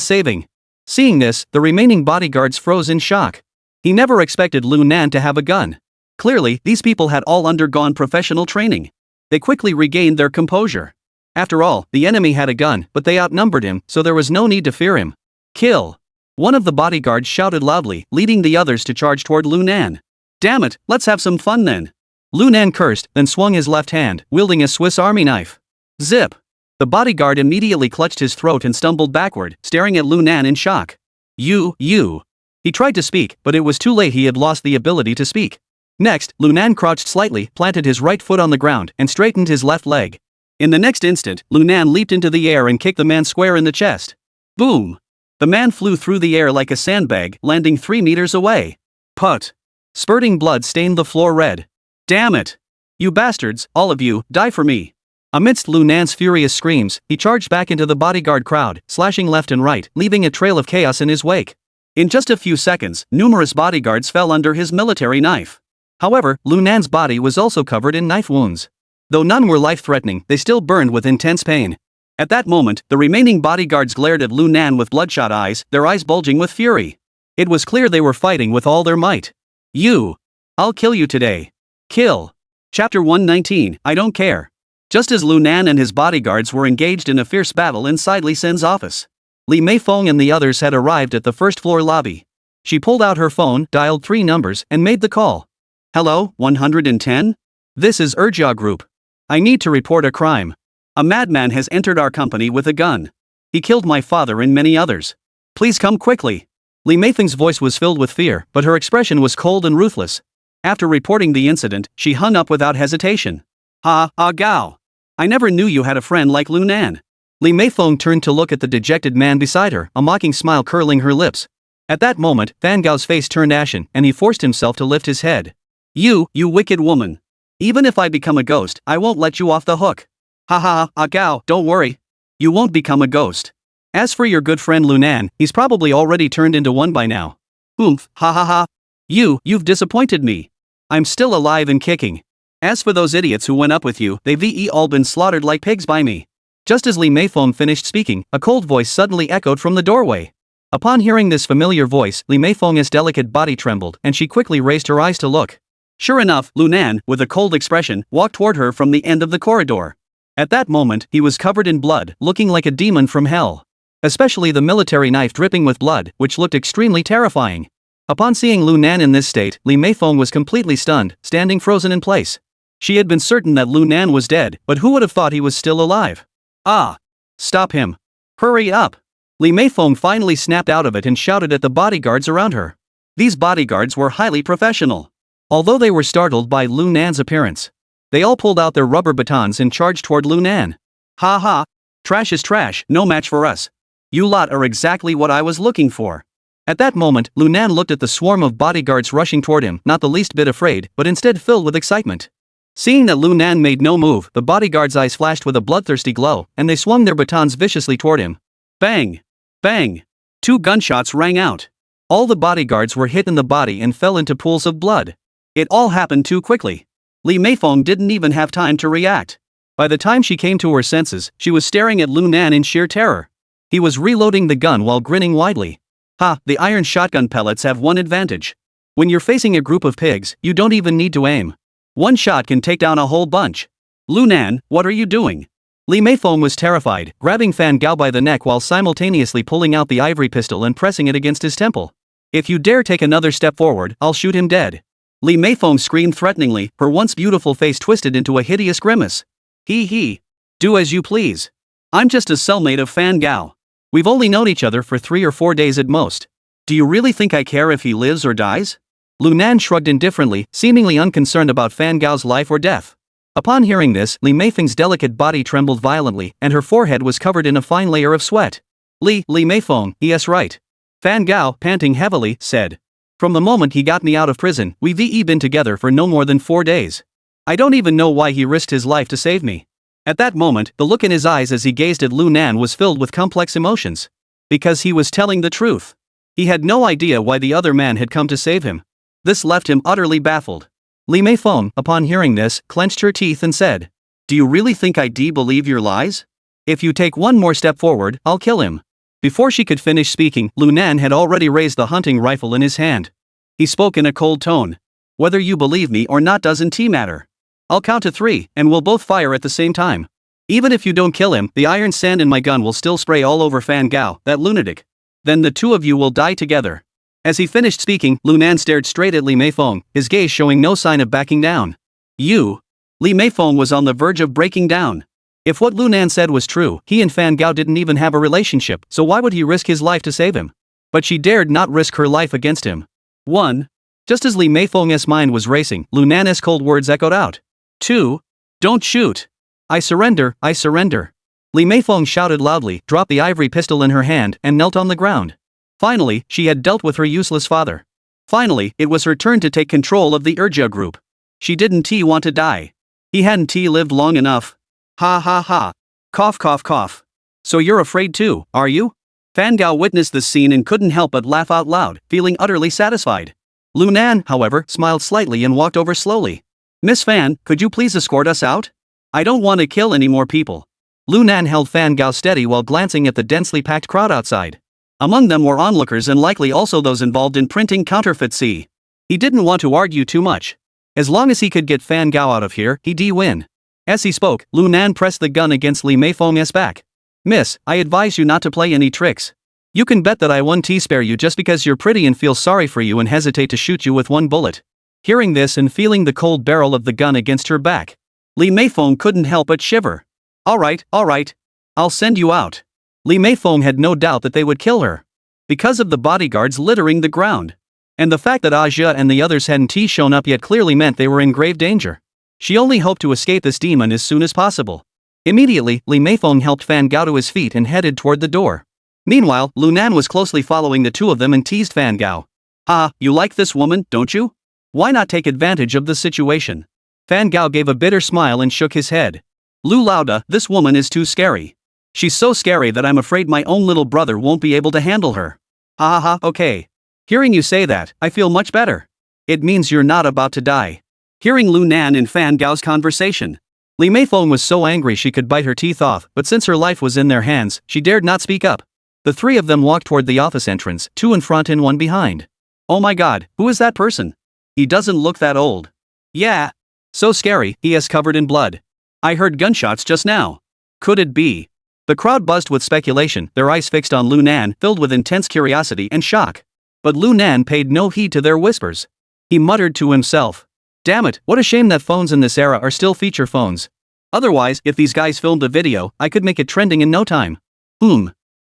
saving. Seeing this, the remaining bodyguards froze in shock. He never expected Lunan to have a gun. Clearly, these people had all undergone professional training. They quickly regained their composure. After all, the enemy had a gun, but they outnumbered him, so there was no need to fear him. Kill! One of the bodyguards shouted loudly, leading the others to charge toward Lunan. Damn it, let's have some fun then. Lunan cursed, then swung his left hand, wielding a Swiss Army knife. Zip! The bodyguard immediately clutched his throat and stumbled backward, staring at Lunan in shock. You. He tried to speak, but it was too late, he had lost the ability to speak. Next, Lunan crouched slightly, planted his right foot on the ground, and straightened his left leg. In the next instant, Lunan leaped into the air and kicked the man square in the chest. Boom! The man flew through the air like a sandbag, landing 3 meters away. Put! Spurting blood stained the floor red. Damn it! You bastards, all of you, die for me! Amidst Lunan's furious screams, he charged back into the bodyguard crowd, slashing left and right, leaving a trail of chaos in his wake. In just a few seconds, numerous bodyguards fell under his military knife. However, Lunan's body was also covered in knife wounds. Though none were life-threatening, they still burned with intense pain. At that moment, the remaining bodyguards glared at Lunan with bloodshot eyes, their eyes bulging with fury. It was clear they were fighting with all their might. You! I'll kill you today. Kill! Chapter 119, I don't care. Just as Lunan and his bodyguards were engaged in a fierce battle inside Li Sen's office, Li Meifeng and the others had arrived at the first-floor lobby. She pulled out her phone, dialed 3 numbers, and made the call. Hello, 110? This is Urjia Group. I need to report a crime. A madman has entered our company with a gun. He killed my father and many others. Please come quickly. Li Meifeng's voice was filled with fear, but her expression was cold and ruthless. After reporting the incident, she hung up without hesitation. Gao. I never knew you had a friend like Lunan. Li Meifeng turned to look at the dejected man beside her, a mocking smile curling her lips. At that moment, Fan Gao's face turned ashen, and he forced himself to lift his head. You wicked woman. Even if I become a ghost, I won't let you off the hook. Gao, don't worry. You won't become a ghost. As for your good friend Lunan, he's probably already turned into one by now. Oomph, You've disappointed me. I'm still alive and kicking. As for those idiots who went up with you, they've all been slaughtered like pigs by me. Just as Li Meifeng finished speaking, a cold voice suddenly echoed from the doorway. Upon hearing this familiar voice, Li Meifeng's delicate body trembled and she quickly raised her eyes to look. Sure enough, Lu Nan, with a cold expression, walked toward her from the end of the corridor. At that moment, he was covered in blood, looking like a demon from hell. Especially the military knife dripping with blood, which looked extremely terrifying. Upon seeing Lu Nan in this state, Li Meifeng was completely stunned, standing frozen in place. She had been certain that Lu Nan was dead, but who would have thought he was still alive? Ah! Stop him! Hurry up! Li Meifeng finally snapped out of it and shouted at the bodyguards around her. These bodyguards were highly professional. Although they were startled by Lu Nan's appearance, they all pulled out their rubber batons and charged toward Lu Nan. Ha ha! Trash is trash, no match for us. You lot are exactly what I was looking for. At that moment, Lu Nan looked at the swarm of bodyguards rushing toward him, not the least bit afraid, but instead filled with excitement. Seeing that Lu Nan made no move, the bodyguards' eyes flashed with a bloodthirsty glow, and they swung their batons viciously toward him. Bang! Bang! 2 gunshots rang out. All the bodyguards were hit in the body and fell into pools of blood. It all happened too quickly. Li Meifeng didn't even have time to react. By the time she came to her senses, she was staring at Lu Nan in sheer terror. He was reloading the gun while grinning widely. Ha, the iron shotgun pellets have one advantage. When you're facing a group of pigs, you don't even need to aim. One shot can take down a whole bunch. Lu Nan, what are you doing? Li Meifeng was terrified, grabbing Fan Gao by the neck while simultaneously pulling out the ivory pistol and pressing it against his temple. If you dare take another step forward, I'll shoot him dead. Li Meifeng screamed threateningly, her once beautiful face twisted into a hideous grimace. He. Do as you please. I'm just a cellmate of Fan Gao. We've only known each other for 3 or 4 days at most. Do you really think I care if he lives or dies? Lu Nan shrugged indifferently, seemingly unconcerned about Fan Gao's life or death. Upon hearing this, Li Meifeng's delicate body trembled violently, and her forehead was covered in a fine layer of sweat. Li Meifeng, yes right. Fan Gao, panting heavily, said. From the moment he got me out of prison, we've been together for no more than 4 days. I don't even know why he risked his life to save me. At that moment, the look in his eyes as he gazed at Lu Nan was filled with complex emotions. Because he was telling the truth. He had no idea why the other man had come to save him. This left him utterly baffled. Li Meifeng, upon hearing this, clenched her teeth and said, Do you really think I believe your lies? If you take one more step forward, I'll kill him. Before she could finish speaking, Lu Nan had already raised the hunting rifle in his hand. He spoke in a cold tone. Whether you believe me or not doesn't matter. I'll count to 3, and we'll both fire at the same time. Even if you don't kill him, the iron sand in my gun will still spray all over Fan Gao, that lunatic. Then the 2 of you will die together. As he finished speaking, Lu Nan stared straight at Li Meifeng, his gaze showing no sign of backing down. You? Li Meifeng was on the verge of breaking down. If what Lu Nan said was true, he and Fan Gao didn't even have a relationship, so why would he risk his life to save him? But she dared not risk her life against him. 1. Just as Li Meifeng's mind was racing, Lu Nan's cold words echoed out. 2. Don't shoot. I surrender, I surrender. Li Meifeng shouted loudly, dropped the ivory pistol in her hand, and knelt on the ground. Finally, she had dealt with her useless father. Finally, it was her turn to take control of the Urja group. She didn't want to die. He hadn't lived long enough. Ha ha ha. Cough cough cough. So you're afraid too, are you? Fan Gao witnessed this scene and couldn't help but laugh out loud, feeling utterly satisfied. Lu Nan, however, smiled slightly and walked over slowly. Miss Fan, could you please escort us out? I don't want to kill any more people. Lu Nan held Fan Gao steady while glancing at the densely packed crowd outside. Among them were onlookers and likely also those involved in printing counterfeit C. He didn't want to argue too much. As long as he could get Fan Gao out of here, he'd win. As he spoke, Lu Nan pressed the gun against Li Meifeng's back. Miss, I advise you not to play any tricks. You can bet that I won't spare you just because you're pretty and feel sorry for you and hesitate to shoot you with 1 bullet. Hearing this and feeling the cold barrel of the gun against her back, Li Meifeng couldn't help but shiver. Alright. I'll send you out. Li Meifeng had no doubt that they would kill her. Because of the bodyguards littering the ground. And the fact that Aja and the others hadn't shown up yet clearly meant they were in grave danger. She only hoped to escape this demon as soon as possible. Immediately, Li Meifeng helped Fan Gao to his feet and headed toward the door. Meanwhile, Lu Nan was closely following the 2 of them and teased Fan Gao. Ah, you like this woman, don't you? Why not take advantage of the situation? Fan Gao gave a bitter smile and shook his head. Lu Lauda, this woman is too scary. She's so scary that I'm afraid my own little brother won't be able to handle her. Ha ha ha, okay. Hearing you say that, I feel much better. It means you're not about to die. Hearing Lu Nan and Fan Gao's conversation, Li Meifeng was so angry she could bite her teeth off, but since her life was in their hands, she dared not speak up. The three of them walked toward the office entrance, two in front and one behind. Oh my god, who is that person? He doesn't look that old. Yeah. So scary, he is covered in blood. I heard gunshots just now. Could it be? The crowd buzzed with speculation, their eyes fixed on Lu Nan, filled with intense curiosity and shock. But Lu Nan paid no heed to their whispers. He muttered to himself. Damn it, what a shame that phones in this era are still feature phones. Otherwise, if these guys filmed a video, I could make it trending in no time.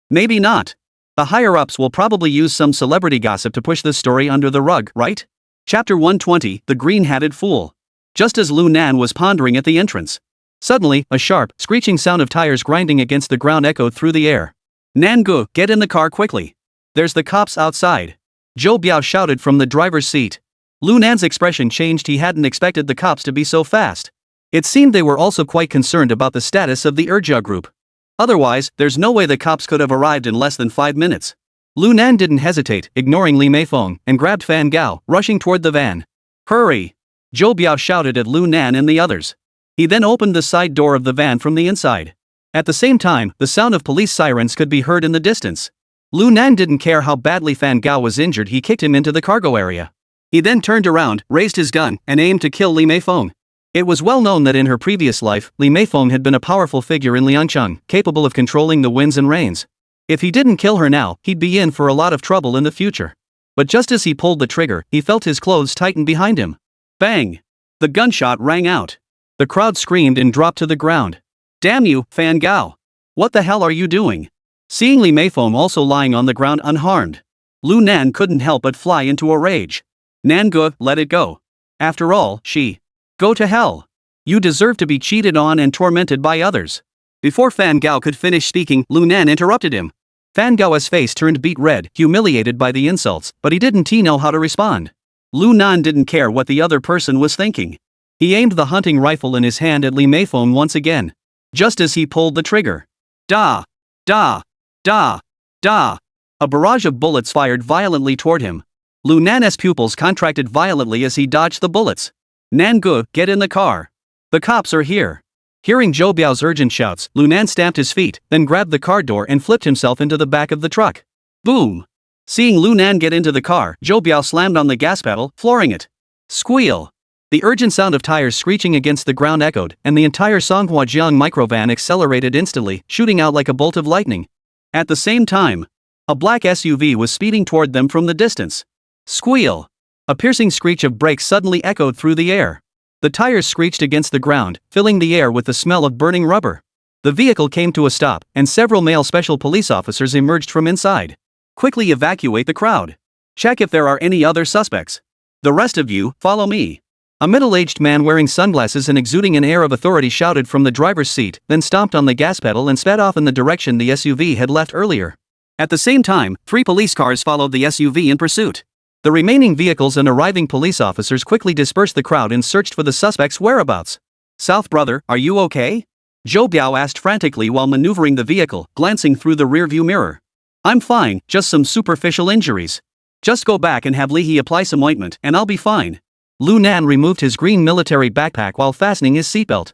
Maybe not. The higher-ups will probably use some celebrity gossip to push this story under the rug, right? Chapter 120, The Green-Hatted Fool. Just as Lu Nan was pondering at the entrance, suddenly, a sharp, screeching sound of tires grinding against the ground echoed through the air. Nangu, get in the car quickly. There's the cops outside. Zhou Biao shouted from the driver's seat. Lu Nan's expression changed. He hadn't expected the cops to be so fast. It seemed they were also quite concerned about the status of the Urja group. Otherwise, there's no way the cops could have arrived in less than 5 minutes. Lu Nan didn't hesitate, ignoring Li Meifeng, and grabbed Fan Gao, rushing toward the van. Hurry! Zhou Biao shouted at Lu Nan and the others. He then opened the side door of the van from the inside. At the same time, the sound of police sirens could be heard in the distance. Lu Nan didn't care how badly Fan Gao was injured. He kicked him into the cargo area. He then turned around, raised his gun, and aimed to kill Li Meifeng. It was well known that in her previous life, Li Meifeng had been a powerful figure in Liangcheng, capable of controlling the winds and rains. If he didn't kill her now, he'd be in for a lot of trouble in the future. But just as he pulled the trigger, he felt his clothes tighten behind him. Bang! The gunshot rang out. The crowd screamed and dropped to the ground. Damn you, Fan Gao! What the hell are you doing? Seeing Li Meifeng also lying on the ground unharmed, Lu Nan couldn't help but fly into a rage. Nangu, let it go. After all, she. Go to hell. You deserve to be cheated on and tormented by others. Before Fan Gao could finish speaking, Lu Nan interrupted him. Fan Gao's face turned beet red, humiliated by the insults, but he didn't know how to respond. Lu Nan didn't care what the other person was thinking. He aimed the hunting rifle in his hand at Li Meifeng once again. Just as he pulled the trigger. Da! Da! Da! Da! A barrage of bullets fired violently toward him. Lu Nan's pupils contracted violently as he dodged the bullets. Nangu, get in the car. The cops are here. Hearing Zhou Biao's urgent shouts, Lu Nan stamped his feet, then grabbed the car door and flipped himself into the back of the truck. Boom! Seeing Lu Nan get into the car, Zhou Biao slammed on the gas pedal, flooring it. Squeal! The urgent sound of tires screeching against the ground echoed, and the entire Songhuajiang microvan accelerated instantly, shooting out like a bolt of lightning. At the same time, a black SUV was speeding toward them from the distance. Squeal! A piercing screech of brakes suddenly echoed through the air. The tires screeched against the ground, filling the air with the smell of burning rubber. The vehicle came to a stop, and several male special police officers emerged from inside. Quickly evacuate the crowd. Check if there are any other suspects. The rest of you, follow me. A middle-aged man wearing sunglasses and exuding an air of authority shouted from the driver's seat, then stomped on the gas pedal and sped off in the direction the SUV had left earlier. At the same time, 3 police cars followed the SUV in pursuit. The remaining vehicles and arriving police officers quickly dispersed the crowd and searched for the suspect's whereabouts. South brother, are you okay? Zhou Biao asked frantically while maneuvering the vehicle, glancing through the rearview mirror. I'm fine, just some superficial injuries. Just go back and have Lihi apply some ointment and I'll be fine. Lu Nan removed his green military backpack while fastening his seatbelt.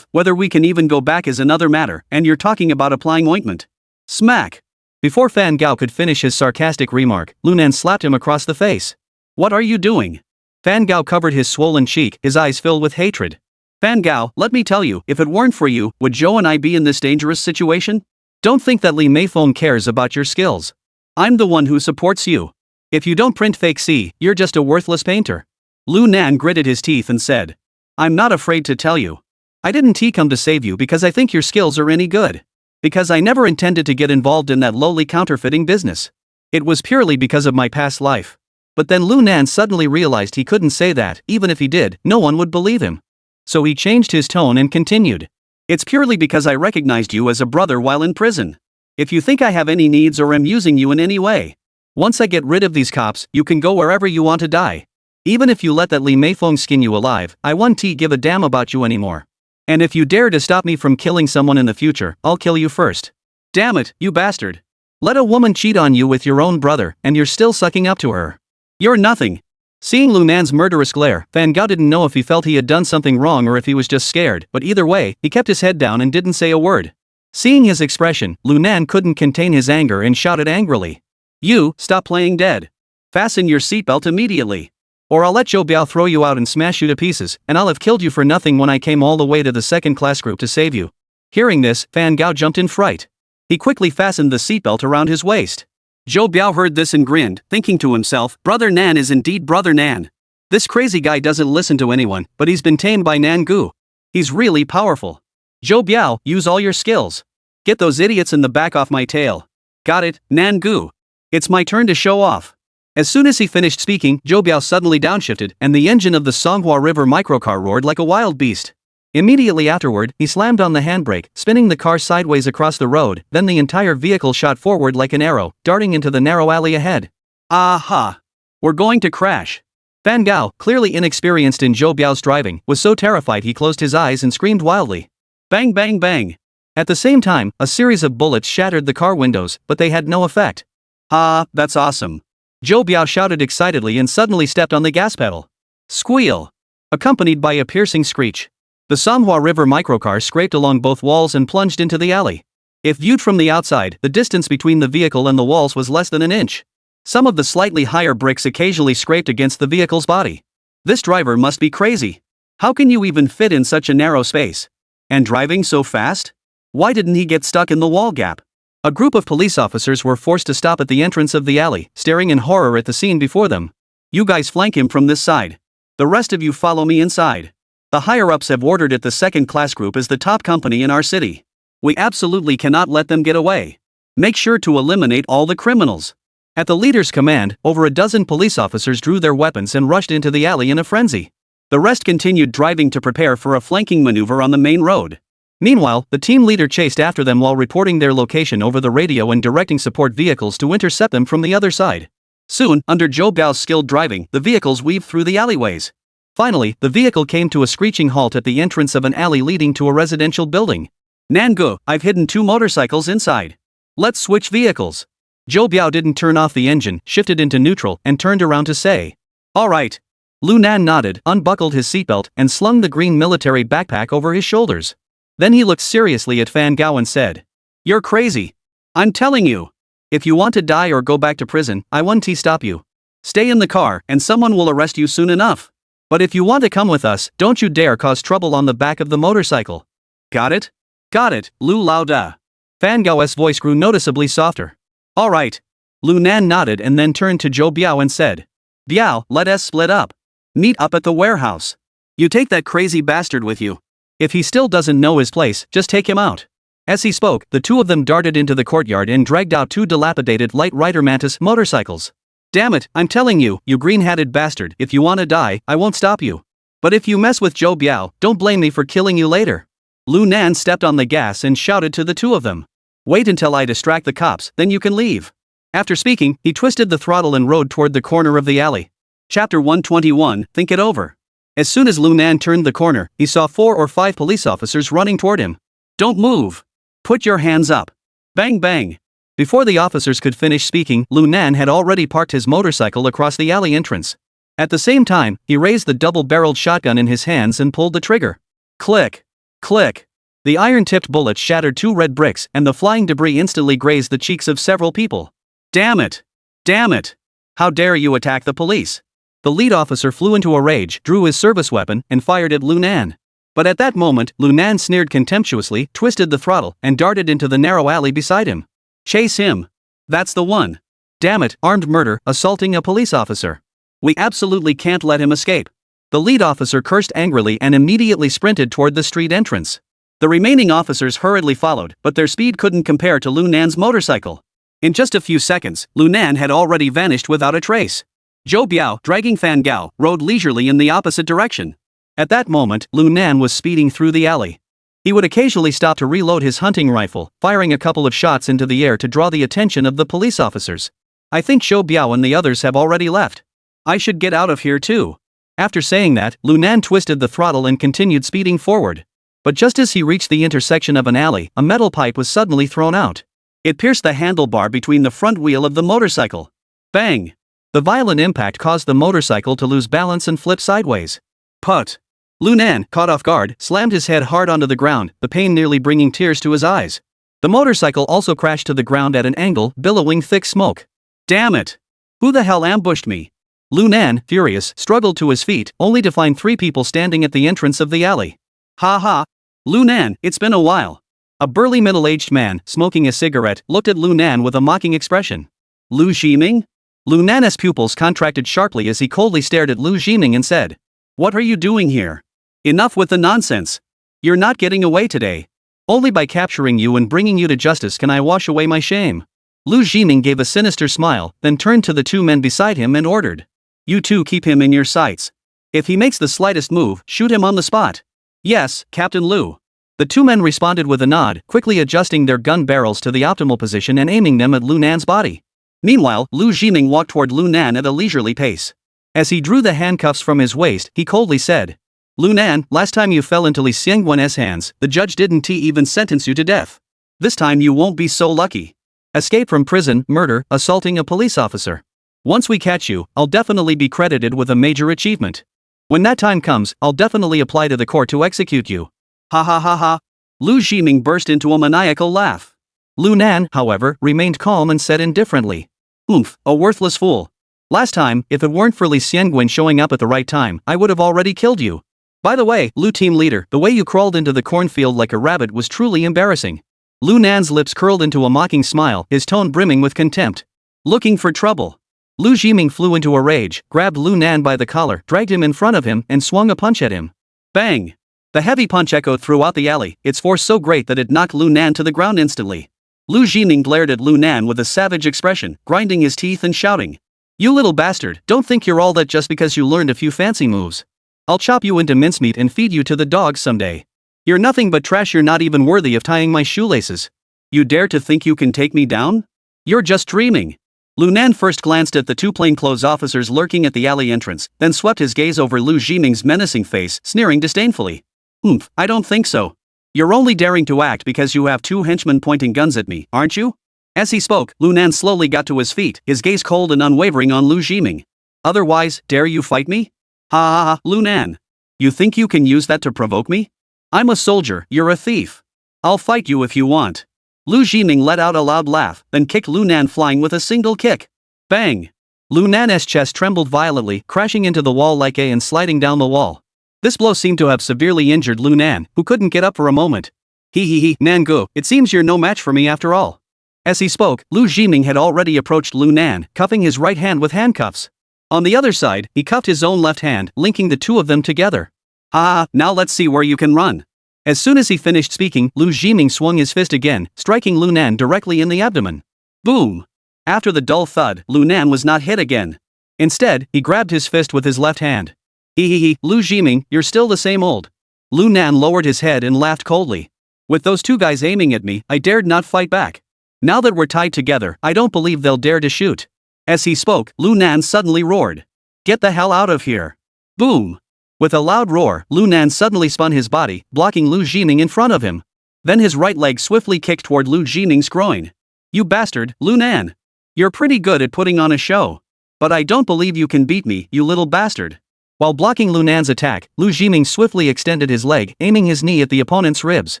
Whether we can even go back is another matter, and you're talking about applying ointment. Smack! Before Fan Gao could finish his sarcastic remark, Lu Nan slapped him across the face. What are you doing? Fan Gao covered his swollen cheek, his eyes filled with hatred. Fan Gao, let me tell you, if it weren't for you, would Zhou and I be in this dangerous situation? Don't think that Li Meifeng cares about your skills. I'm the one who supports you. If you don't print fake C, you're just a worthless painter. Lu Nan gritted his teeth and said. I'm not afraid to tell you. I didn't come to save you because I think your skills are any good. Because I never intended to get involved in that lowly counterfeiting business. It was purely because of my past life. But then Lu Nan suddenly realized he couldn't say that. Even if he did, no one would believe him. So he changed his tone and continued. It's purely because I recognized you as a brother while in prison. If you think I have any needs or am using you in any way, once I get rid of these cops, you can go wherever you want to die. Even if you let that Li Meifeng skin you alive, I won't give a damn about you anymore. And if you dare to stop me from killing someone in the future, I'll kill you first. Damn it, you bastard. Let a woman cheat on you with your own brother, and you're still sucking up to her. You're nothing. Seeing Lunan's murderous glare, Fan Gao didn't know if he felt he had done something wrong or if he was just scared, but either way, he kept his head down and didn't say a word. Seeing his expression, Lunan couldn't contain his anger and shouted angrily. You, stop playing dead. Fasten your seatbelt immediately. Or I'll let Zhou Biao throw you out and smash you to pieces, and I'll have killed you for nothing when I came all the way to the second-class group to save you. Hearing this, Fan Gao jumped in fright. He quickly fastened the seatbelt around his waist. Zhou Biao heard this and grinned, thinking to himself, Brother Nan is indeed Brother Nan. This crazy guy doesn't listen to anyone, but he's been tamed by Nan Gu. He's really powerful. Zhou Biao, use all your skills. Get those idiots in the back off my tail. Got it, Nan Gu. It's my turn to show off. As soon as he finished speaking, Zhou Biao suddenly downshifted, and the engine of the Songhua River microcar roared like a wild beast. Immediately afterward, he slammed on the handbrake, spinning the car sideways across the road, then the entire vehicle shot forward like an arrow, darting into the narrow alley ahead. Aha! We're going to crash. Fan Gao, clearly inexperienced in Zhou Biao's driving, was so terrified he closed his eyes and screamed wildly. Bang bang bang! At the same time, a series of bullets shattered the car windows, but they had no effect. Ah, that's awesome. Zhou Biao shouted excitedly and suddenly stepped on the gas pedal. Squeal! Accompanied by a piercing screech. The Songhua River microcar scraped along both walls and plunged into the alley. If viewed from the outside, the distance between the vehicle and the walls was less than an inch. Some of the slightly higher bricks occasionally scraped against the vehicle's body. This driver must be crazy. How can you even fit in such a narrow space? And driving so fast? Why didn't he get stuck in the wall gap? A group of police officers were forced to stop at the entrance of the alley, staring in horror at the scene before them. You guys flank him from this side. The rest of you follow me inside. The higher-ups have ordered it. The second-class group is the top company in our city. We absolutely cannot let them get away. Make sure to eliminate all the criminals. At the leader's command, over a dozen police officers drew their weapons and rushed into the alley in a frenzy. The rest continued driving to prepare for a flanking maneuver on the main road. Meanwhile, the team leader chased after them while reporting their location over the radio and directing support vehicles to intercept them from the other side. Soon, under Zhou Biao's skilled driving, the vehicles weaved through the alleyways. Finally, the vehicle came to a screeching halt at the entrance of an alley leading to a residential building. Nangu, I've hidden 2 motorcycles inside. Let's switch vehicles. Zhou Biao didn't turn off the engine, shifted into neutral, and turned around to say, Alright. Lu Nan nodded, unbuckled his seatbelt, and slung the green military backpack over his shoulders. Then he looked seriously at Fan Gao and said, You're crazy. I'm telling you. If you want to die or go back to prison, I won't stop you. Stay in the car, and someone will arrest you soon enough. But if you want to come with us, don't you dare cause trouble on the back of the motorcycle. Got it? Got it, Lu Lao Da. Fan Gao's voice grew noticeably softer. Alright. Lu Nan nodded and then turned to Zhou Biao and said, Biao, let us split up. Meet up at the warehouse. You take that crazy bastard with you. If he still doesn't know his place, just take him out. As he spoke, the two of them darted into the courtyard and dragged out 2 dilapidated light rider mantis motorcycles. Damn it, I'm telling you, you green-hatted bastard, if you wanna die, I won't stop you. But if you mess with Zhou Biao, don't blame me for killing you later. Lu Nan stepped on the gas and shouted to the 2 of them. Wait until I distract the cops, then you can leave. After speaking, he twisted the throttle and rode toward the corner of the alley. Chapter 121, Think It Over. As soon as Lu Nan turned the corner, he saw 4 or 5 police officers running toward him. Don't move. Put your hands up. Bang bang. Before the officers could finish speaking, Lu Nan had already parked his motorcycle across the alley entrance. At the same time, he raised the double-barreled shotgun in his hands and pulled the trigger. Click. Click. The iron-tipped bullet shattered 2 red bricks, and the flying debris instantly grazed the cheeks of several people. Damn it! Damn it! How dare you attack the police? The lead officer flew into a rage, drew his service weapon, and fired at Lu Nan. But at that moment, Lu Nan sneered contemptuously, twisted the throttle, and darted into the narrow alley beside him. Chase him. That's the one. Damn it, armed murder, assaulting a police officer. We absolutely can't let him escape. The lead officer cursed angrily and immediately sprinted toward the street entrance. The remaining officers hurriedly followed, but their speed couldn't compare to Lu Nan's motorcycle. In just a few seconds, Lu Nan had already vanished without a trace. Zhou Biao, dragging Fan Gao, rode leisurely in the opposite direction. At that moment, Lu Nan was speeding through the alley. He would occasionally stop to reload his hunting rifle, firing a couple of shots into the air to draw the attention of the police officers. I think Zhou Biao and the others have already left. I should get out of here too. After saying that, Lu Nan twisted the throttle and continued speeding forward. But just as he reached the intersection of an alley, a metal pipe was suddenly thrown out. It pierced the handlebar between the front wheel of the motorcycle. Bang! The violent impact caused the motorcycle to lose balance and flip sideways. Put. Lu Nan, caught off guard, slammed his head hard onto the ground, the pain nearly bringing tears to his eyes. The motorcycle also crashed to the ground at an angle, billowing thick smoke. Damn it! Who the hell ambushed me? Lu Nan, furious, struggled to his feet, only to find 3 people standing at the entrance of the alley. Ha ha! Lu Nan, it's been a while. A burly middle-aged man, smoking a cigarette, looked at Lu Nan with a mocking expression. Lu Ximing? Lu Nan's pupils contracted sharply as he coldly stared at Lu Ximing and said, "What are you doing here? Enough with the nonsense. You're not getting away today. Only by capturing you and bringing you to justice can I wash away my shame." Lu Ximing gave a sinister smile, then turned to the 2 men beside him and ordered, "You 2 keep him in your sights. If he makes the slightest move, shoot him on the spot." "Yes, Captain Lu." The 2 men responded with a nod, quickly adjusting their gun barrels to the optimal position and aiming them at Lu Nan's body. Meanwhile, Lu Ximing walked toward Lu Nan at a leisurely pace. As he drew the handcuffs from his waist, he coldly said, "Lu Nan, last time you fell into Li Xiangwen's hands, the judge didn't even sentence you to death. This time you won't be so lucky. Escape from prison, murder, assaulting a police officer. Once we catch you, I'll definitely be credited with a major achievement. When that time comes, I'll definitely apply to the court to execute you." Ha ha ha ha. Lu Ximing burst into a maniacal laugh. Lu Nan, however, remained calm and said indifferently, "Oomph, a worthless fool. Last time, if it weren't for Li Xiangwen showing up at the right time, I would have already killed you. By the way, Lu team leader, the way you crawled into the cornfield like a rabbit was truly embarrassing." Lu Nan's lips curled into a mocking smile, his tone brimming with contempt. "Looking for trouble?" Lu Ximing flew into a rage, grabbed Lu Nan by the collar, dragged him in front of him, and swung a punch at him. Bang! The heavy punch echoed throughout the alley, its force so great that it knocked Lu Nan to the ground instantly. Lu Ximing glared at Lu Nan with a savage expression, grinding his teeth and shouting, "You little bastard, don't think you're all that just because you learned a few fancy moves. I'll chop you into mincemeat and feed you to the dogs someday. You're nothing but trash, you're not even worthy of tying my shoelaces. You dare to think you can take me down? You're just dreaming." Lu Nan first glanced at the 2 plainclothes officers lurking at the alley entrance, then swept his gaze over Lu Ximing's menacing face, sneering disdainfully. "Oomph, I don't think so. You're only daring to act because you have 2 henchmen pointing guns at me, aren't you?" As he spoke, Lu Nan slowly got to his feet, his gaze cold and unwavering on Lu Ximing. "Otherwise, dare you fight me? Ha ha ha, Lu Nan. You think you can use that to provoke me? I'm a soldier, you're a thief. I'll fight you if you want." Lu Ximing let out a loud laugh, then kicked Lu Nan flying with a single kick. Bang! Lu Nan's chest trembled violently, crashing into the wall like and sliding down the wall. This blow seemed to have severely injured Lu Nan, who couldn't get up for a moment. He, Nangu, it seems you're no match for me after all." As he spoke, Lu Ximing had already approached Lu Nan, cuffing his right hand with handcuffs. On the other side, he cuffed his own left hand, linking the 2 of them together. "Ha, now let's see where you can run." As soon as he finished speaking, Lu Ximing swung his fist again, striking Lu Nan directly in the abdomen. Boom! After the dull thud, Lu Nan was not hit again. Instead, he grabbed his fist with his left hand. Lu Ximing, you're still the same old." Lu Nan lowered his head and laughed coldly. "With those 2 guys aiming at me, I dared not fight back. Now that we're tied together, I don't believe they'll dare to shoot." As he spoke, Lu Nan suddenly roared, "Get the hell out of here!" Boom! With a loud roar, Lu Nan suddenly spun his body, blocking Lu Ximing in front of him. Then his right leg swiftly kicked toward Lu Ximing's groin. "You bastard, Lu Nan! You're pretty good at putting on a show. But I don't believe you can beat me, you little bastard." While blocking Lu Nan's attack, Lu Ximing swiftly extended his leg, aiming his knee at the opponent's ribs.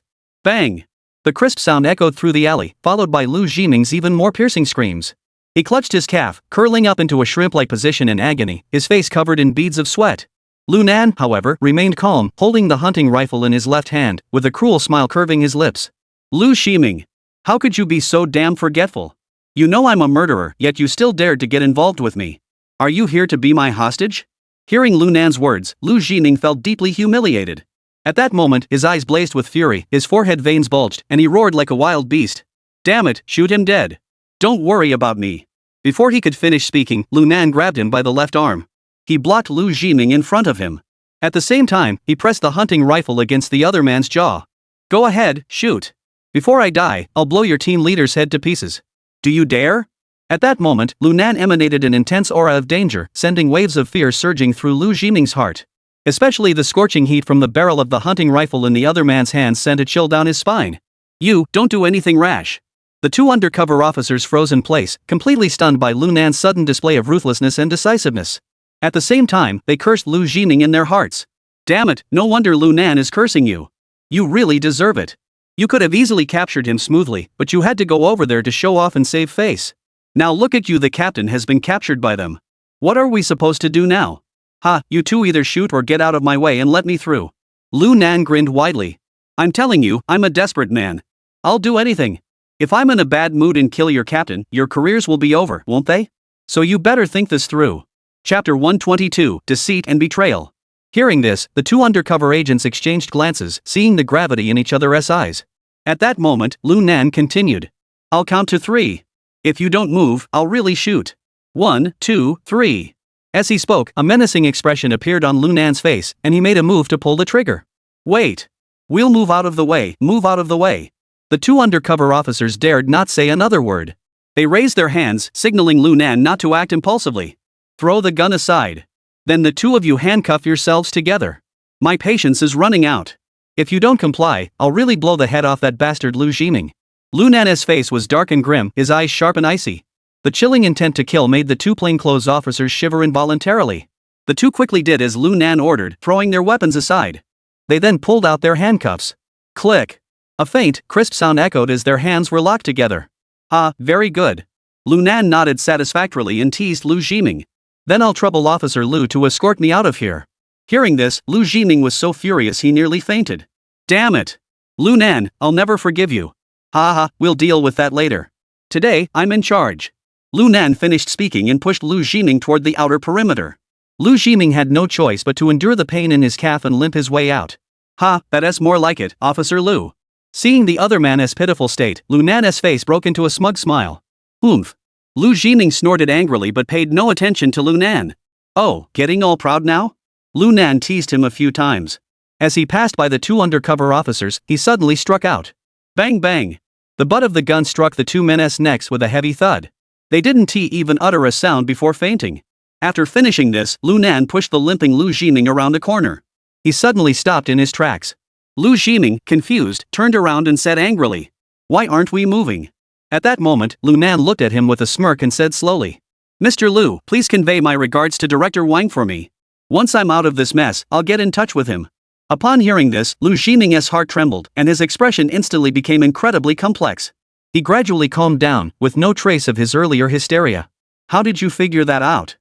Bang! The crisp sound echoed through the alley, followed by Lu Ximing's even more piercing screams. He clutched his calf, curling up into a shrimp-like position in agony, his face covered in beads of sweat. Lu Nan, however, remained calm, holding the hunting rifle in his left hand, with a cruel smile curving his lips. "Lu Ximing, how could you be so damn forgetful? You know I'm a murderer, yet you still dared to get involved with me. Are you here to be my hostage?" Hearing Lu Nan's words, Lu Ximing felt deeply humiliated. At that moment, his eyes blazed with fury, his forehead veins bulged, and he roared like a wild beast. "Damn it, shoot him dead. Don't worry about me." Before he could finish speaking, Lu Nan grabbed him by the left arm. He blocked Lu Ximing in front of him. At the same time, he pressed the hunting rifle against the other man's jaw. "Go ahead, shoot. Before I die, I'll blow your team leader's head to pieces. Do you dare?" At that moment, Lu Nan emanated an intense aura of danger, sending waves of fear surging through Lu Ximing's heart. Especially the scorching heat from the barrel of the hunting rifle in the other man's hands sent a chill down his spine. "You, don't do anything rash. The two undercover officers froze in place, completely stunned by Lu Nan's sudden display of ruthlessness and decisiveness. At the same time, they cursed Lu Jining in their hearts. Damn it, no wonder Lu Nan is cursing you. You really deserve it. You could have easily captured him smoothly, but you had to go over there to show off and save face. Now look at you, the captain has been captured by them. What are we supposed to do now? Ha, you two either shoot or get out of my way and let me through. Lu Nan grinned widely. I'm telling you, I'm a desperate man. I'll do anything. If I'm in a bad mood and kill your captain, your careers will be over, won't they? So you better think this through. Chapter 122, Deceit and Betrayal. Hearing this, the two undercover agents exchanged glances, seeing the gravity in each other's eyes. At that moment, Lu Nan continued. I'll count to 3. If you don't move, I'll really shoot. 1, 2, 3. As he spoke, a menacing expression appeared on Lu Nan's face, and he made a move to pull the trigger. Wait. We'll move out of the way, move out of the way. The two undercover officers dared not say another word. They raised their hands, signaling Lu Nan not to act impulsively. Throw the gun aside. Then the two of you handcuff yourselves together. My patience is running out. If you don't comply, I'll really blow the head off that bastard Lu Jining. Lu Nan's face was dark and grim, his eyes sharp and icy. The chilling intent to kill made the two plainclothes officers shiver involuntarily. The two quickly did as Lu Nan ordered, throwing their weapons aside. They then pulled out their handcuffs. Click. A faint, crisp sound echoed as their hands were locked together. Ah, very good. Lu Nan nodded satisfactorily and teased Lu Jining. Then I'll trouble Officer Lu to escort me out of here. Hearing this, Lu Jining was so furious he nearly fainted. Damn it. Lu Nan, I'll never forgive you. Ha ha, we'll deal with that later. Today, I'm in charge. Lu Nan finished speaking and pushed Lu Jining toward the outer perimeter. Lu Jining had no choice but to endure the pain in his calf and limp his way out. Ha, that's more like it, Officer Lu. Seeing the other man's pitiful state, Lu Nan's face broke into a smug smile. Oomph. Lu Jining snorted angrily but paid no attention to Lu Nan. Oh, getting all proud now? Lu Nan teased him a few times. As he passed by the two undercover officers, he suddenly struck out. Bang bang. The butt of the gun struck the two men's necks with a heavy thud. They didn't even utter a sound before fainting. After finishing this, Lu Nan pushed the limping Lu Jining around a corner. He suddenly stopped in his tracks. Lu Jining, confused, turned around and said angrily, "Why aren't we moving?" At that moment, Lu Nan looked at him with a smirk and said slowly, "Mr. Lu, please convey my regards to Director Wang for me. Once I'm out of this mess, I'll get in touch with him." Upon hearing this, Lu Jining's heart trembled, and his expression instantly became incredibly complex. He gradually calmed down, with no trace of his earlier hysteria. How did you figure that out?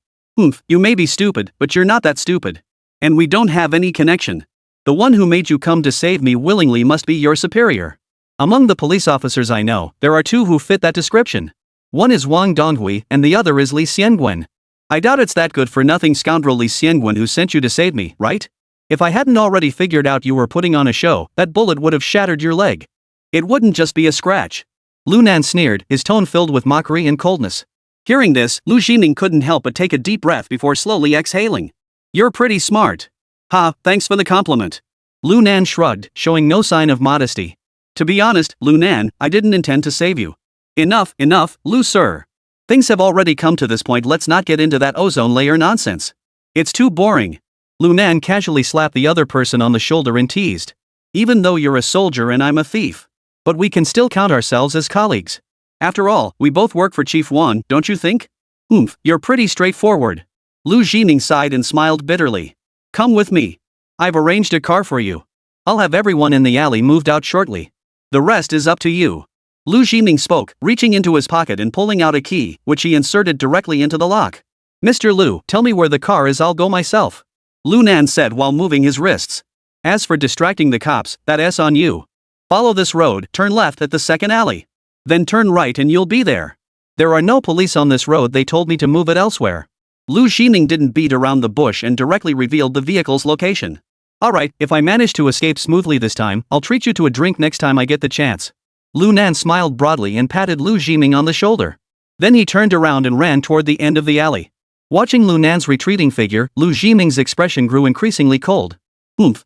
You may be stupid, but you're not that stupid. And we don't have any connection. The one who made you come to save me willingly must be your superior. Among the police officers I know, there are two who fit that description. One is Wang Donghui and the other is Li Xiangwen. I doubt it's that good-for-nothing scoundrel Li Xiangwen who sent you to save me, right? If I hadn't already figured out you were putting on a show, that bullet would have shattered your leg. It wouldn't just be a scratch. Lu Nan sneered, his tone filled with mockery and coldness. Hearing this, Lu Jining couldn't help but take a deep breath before slowly exhaling. You're pretty smart. Ha, thanks for the compliment. Lu Nan shrugged, showing no sign of modesty. To be honest, Lu Nan, I didn't intend to save you. Enough, Lu sir. Things have already come to this point, let's not get into that ozone layer nonsense. It's too boring. Lu Nan casually slapped the other person on the shoulder and teased. Even though you're a soldier and I'm a thief. But we can still count ourselves as colleagues. After all, we both work for Chief Wan, don't you think? You're pretty straightforward. Lu Jining sighed and smiled bitterly. Come with me. I've arranged a car for you. I'll have everyone in the alley moved out shortly. The rest is up to you. Lu Jining spoke, reaching into his pocket and pulling out a key, which he inserted directly into the lock. Mr. Lu, tell me where the car is, I'll go myself. Lu Nan said while moving his wrists. As for distracting the cops, that's on you. Follow this road, turn left at the second alley. Then turn right and you'll be there. There are no police on this road, they told me to move it elsewhere. Lu Jining didn't beat around the bush and directly revealed the vehicle's location. Alright, if I manage to escape smoothly this time, I'll treat you to a drink next time I get the chance. Lu Nan smiled broadly and patted Lu Jining on the shoulder. Then he turned around and ran toward the end of the alley. Watching Lu Nan's retreating figure, Lu Jining's expression grew increasingly cold.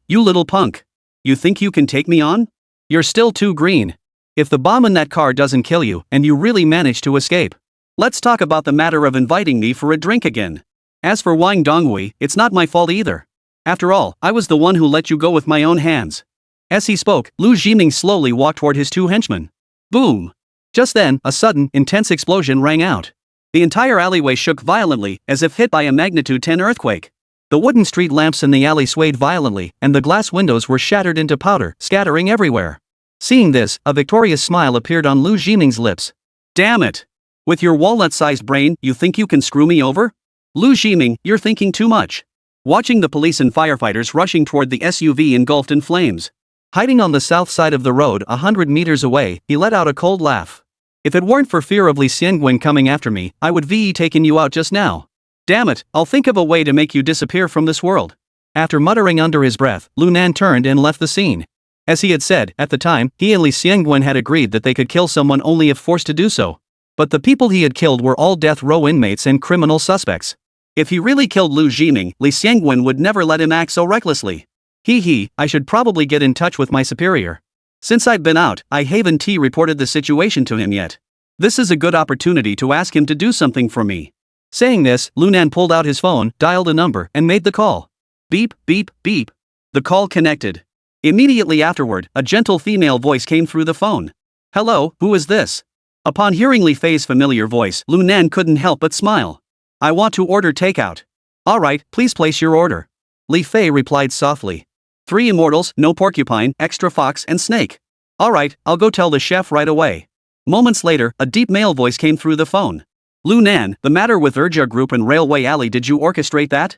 You little punk. You think you can take me on? You're still too green. If the bomb in that car doesn't kill you, and you really manage to escape, let's talk about the matter of inviting me for a drink again. As for Wang Donghui, it's not my fault either. After all, I was the one who let you go with my own hands. As he spoke, Lu Jining slowly walked toward his two henchmen. Boom! Just then, a sudden, intense explosion rang out. The entire alleyway shook violently, as if hit by a magnitude 10 earthquake. The wooden street lamps in the alley swayed violently, and the glass windows were shattered into powder, scattering everywhere. Seeing this, a victorious smile appeared on Lu Jiming's lips. Damn it! With your walnut-sized brain, you think you can screw me over? Lu Jiming, you're thinking too much. Watching the police and firefighters rushing toward the SUV engulfed in flames. Hiding on the south side of the road 100 meters away, he let out a cold laugh. If it weren't for fear of Li Xiangwen coming after me, I would have taken you out just now. Damn it, I'll think of a way to make you disappear from this world. After muttering under his breath, Lu Nan turned and left the scene. As he had said, at the time, he and Li Xiangwen had agreed that they could kill someone only if forced to do so. But the people he had killed were all death row inmates and criminal suspects. If he really killed Lu Jiming, Li Xiangwen would never let him act so recklessly. I should probably get in touch with my superior. Since I've been out, I haven't reported the situation to him yet. This is a good opportunity to ask him to do something for me. Saying this, Lu Nan pulled out his phone, dialed a number, and made the call. Beep, beep, beep. The call connected. Immediately afterward, a gentle female voice came through the phone. Hello, who is this? Upon hearing Li Fei's familiar voice, Lu Nan couldn't help but smile. I want to order takeout. Alright, please place your order. Li Fei replied softly. 3 immortals, no porcupine, extra fox and snake. Alright, I'll go tell the chef right away. Moments later, a deep male voice came through the phone. Lu Nan, the matter with Urja Group and Railway Alley, did you orchestrate that?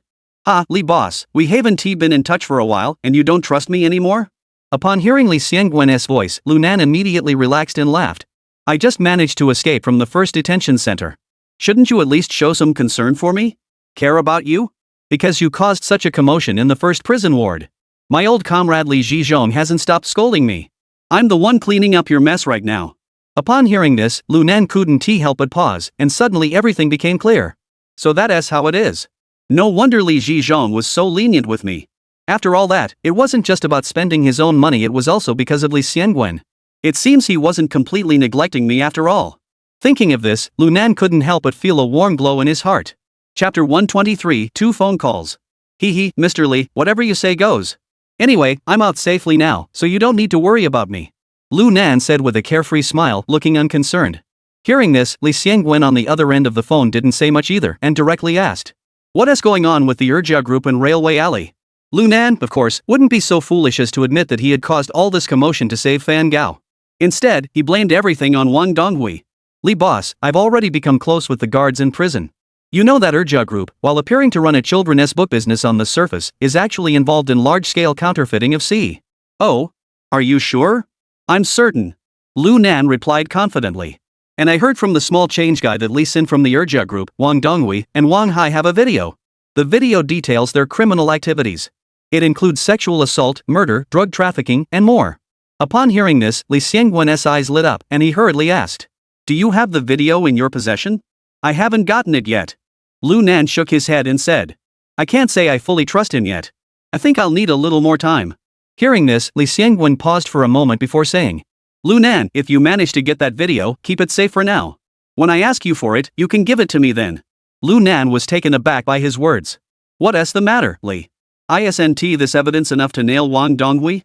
Li boss, we haven't been in touch for a while, and you don't trust me anymore? Upon hearing Li Xiangwen's voice, Lu Nan immediately relaxed and laughed. I just managed to escape from the first detention center. Shouldn't you at least show some concern for me? Care about you? Because you caused such a commotion in the first prison ward. My old comrade Li Zhizhong hasn't stopped scolding me. I'm the one cleaning up your mess right now. Upon hearing this, Lu Nan couldn't help but pause, and suddenly everything became clear. So that's how it is. No wonder Li Zhizhong was so lenient with me. After all that, it wasn't just about spending his own money, it was also because of Li Xiangwen. It seems he wasn't completely neglecting me after all. Thinking of this, Lu Nan couldn't help but feel a warm glow in his heart. Chapter 123, 2 phone calls. Mr. Li, whatever you say goes. Anyway, I'm out safely now, so you don't need to worry about me. Lu Nan said with a carefree smile, looking unconcerned. Hearing this, Li Xiangwen on the other end of the phone didn't say much either and directly asked. What is going on with the Urja Group and Railway Alley? Lu Nan, of course, wouldn't be so foolish as to admit that he had caused all this commotion to save Fan Gao. Instead, he blamed everything on Wang Donghui. Li boss, I've already become close with the guards in prison. You know that Urja Group, while appearing to run a children's book business on the surface, is actually involved in large-scale counterfeiting of C. Oh? Are you sure? I'm certain. Lu Nan replied confidently. And I heard from the small change guy that Li Xin from the Urja Group, Wang Donghui, and Wang Hai have a video. The video details their criminal activities. It includes sexual assault, murder, drug trafficking, and more. Upon hearing this, Li Xiangwen's eyes lit up, and he hurriedly asked. Do you have the video in your possession? I haven't gotten it yet. Lu Nan shook his head and said. I can't say I fully trust him yet. I think I'll need a little more time. Hearing this, Li Xiangwen paused for a moment before saying. Lu Nan, if you manage to get that video, keep it safe for now. When I ask you for it, you can give it to me then. Lu Nan was taken aback by his words. What's the matter, Li? Isn't this evidence enough to nail Wang Donghui?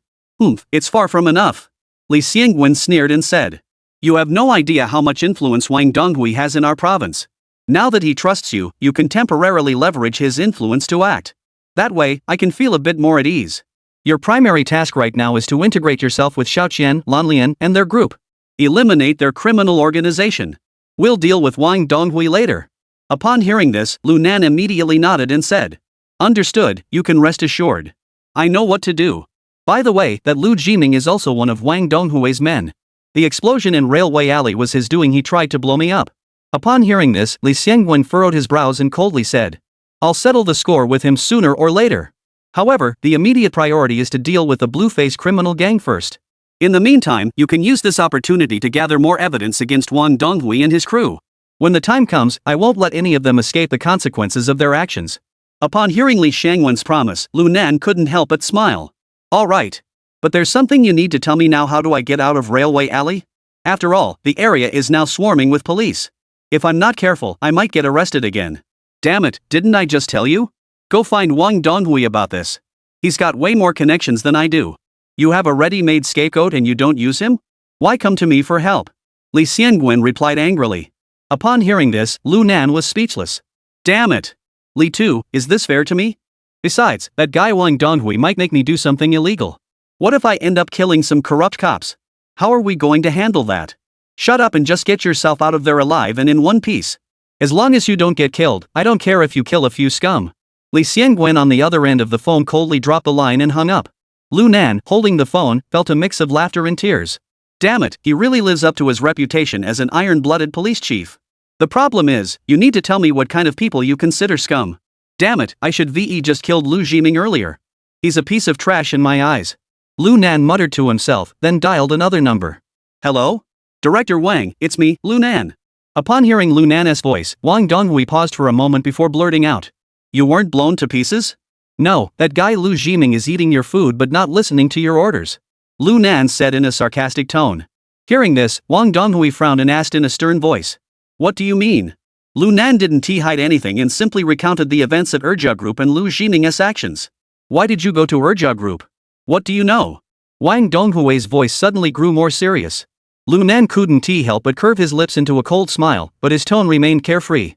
It's far from enough. Li Xiangwen sneered and said. You have no idea how much influence Wang Donghui has in our province. Now that he trusts you, you can temporarily leverage his influence to act. That way, I can feel a bit more at ease. Your primary task right now is to integrate yourself with Xiaoqian, Lanlian, and their group. Eliminate their criminal organization. We'll deal with Wang Donghui later. Upon hearing this, Lu Nan immediately nodded and said. Understood, you can rest assured. I know what to do. By the way, that Lu Jiming is also one of Wang Donghui's men. The explosion in Railway Alley was his doing, he tried to blow me up. Upon hearing this, Li Xiangwen furrowed his brows and coldly said. I'll settle the score with him sooner or later. However, the immediate priority is to deal with the blue-faced criminal gang first. In the meantime, you can use this opportunity to gather more evidence against Wang Donghui and his crew. When the time comes, I won't let any of them escape the consequences of their actions. Upon hearing Li Xiangwen's promise, Lu Nan couldn't help but smile. All right. But there's something you need to tell me now. How do I get out of Railway Alley? After all, the area is now swarming with police. If I'm not careful, I might get arrested again. Damn it, didn't I just tell you? Go find Wang Donghui about this. He's got way more connections than I do. You have a ready-made scapegoat and you don't use him? Why come to me for help? Li Xiangwen replied angrily. Upon hearing this, Lu Nan was speechless. Damn it! Li Tu, is this fair to me? Besides, that guy Wang Donghui might make me do something illegal. What if I end up killing some corrupt cops? How are we going to handle that? Shut up and just get yourself out of there alive and in one piece. As long as you don't get killed, I don't care if you kill a few scum. Li Xiangwen on the other end of the phone coldly dropped the line and hung up. Lu Nan, holding the phone, felt a mix of laughter and tears. Damn it, he really lives up to his reputation as an iron-blooded police chief. The problem is, you need to tell me what kind of people you consider scum. Damn it, I should VE just killed Lu Jiming earlier. He's a piece of trash in my eyes. Lu Nan muttered to himself, then dialed another number. Hello? Director Wang, it's me, Lu Nan. Upon hearing Lu Nan's voice, Wang Donghui paused for a moment before blurting out. You weren't blown to pieces? No, that guy Lu Jiming is eating your food but not listening to your orders. Lu Nan said in a sarcastic tone. Hearing this, Wang Donghui frowned and asked in a stern voice. What do you mean? Lu Nan didn't hide anything and simply recounted the events at Urja Group and Lu Jiming's actions. Why did you go to Urja Group? What do you know? Wang Donghui's voice suddenly grew more serious. Lu Nan couldn't help but curve his lips into a cold smile, but his tone remained carefree.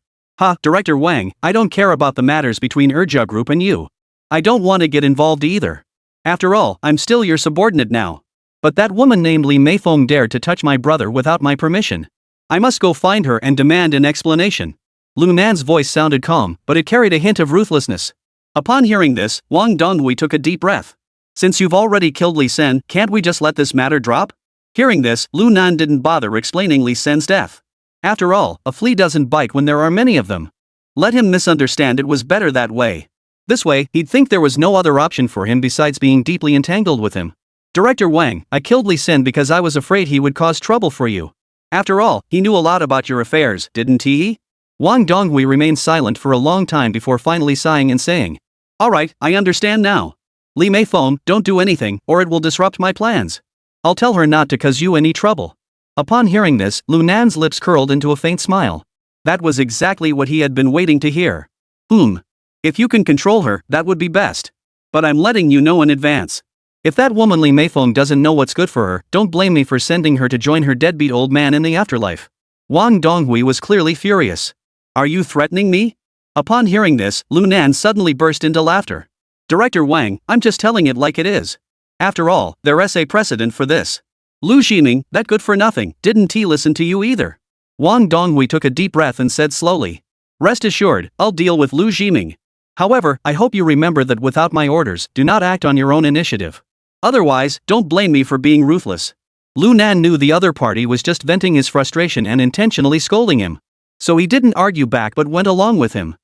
Director Wang, I don't care about the matters between Urja Group and you. I don't want to get involved either. After all, I'm still your subordinate now. But that woman named Li Meifeng dared to touch my brother without my permission. I must go find her and demand an explanation. Lu Nan's voice sounded calm, but it carried a hint of ruthlessness. Upon hearing this, Wang Donghui took a deep breath. Since you've already killed Li Sen, can't we just let this matter drop? Hearing this, Lu Nan didn't bother explaining Li Sen's death. After all, a flea doesn't bite when there are many of them. Let him misunderstand it was better that way. This way, he'd think there was no other option for him besides being deeply entangled with him. Director Wang, I killed Li Sen because I was afraid he would cause trouble for you. After all, he knew a lot about your affairs, didn't he? Wang Donghui remained silent for a long time before finally sighing and saying. Alright, I understand now. Li Meifeng, don't do anything, or it will disrupt my plans. I'll tell her not to cause you any trouble. Upon hearing this, Lu Nan's lips curled into a faint smile. That was exactly what he had been waiting to hear. If you can control her, that would be best. But I'm letting you know in advance. If that woman Li Meifeng doesn't know what's good for her, don't blame me for sending her to join her deadbeat old man in the afterlife. Wang Donghui was clearly furious. Are you threatening me? Upon hearing this, Lu Nan suddenly burst into laughter. Director Wang, I'm just telling it like it is. After all, there's a precedent for this. Lu Jiming, that good for nothing, didn't he listen to you either? Wang Donghui took a deep breath and said slowly. Rest assured, I'll deal with Lu Jiming. However, I hope you remember that without my orders, do not act on your own initiative. Otherwise, don't blame me for being ruthless. Lu Nan knew the other party was just venting his frustration and intentionally scolding him. So he didn't argue back but went along with him.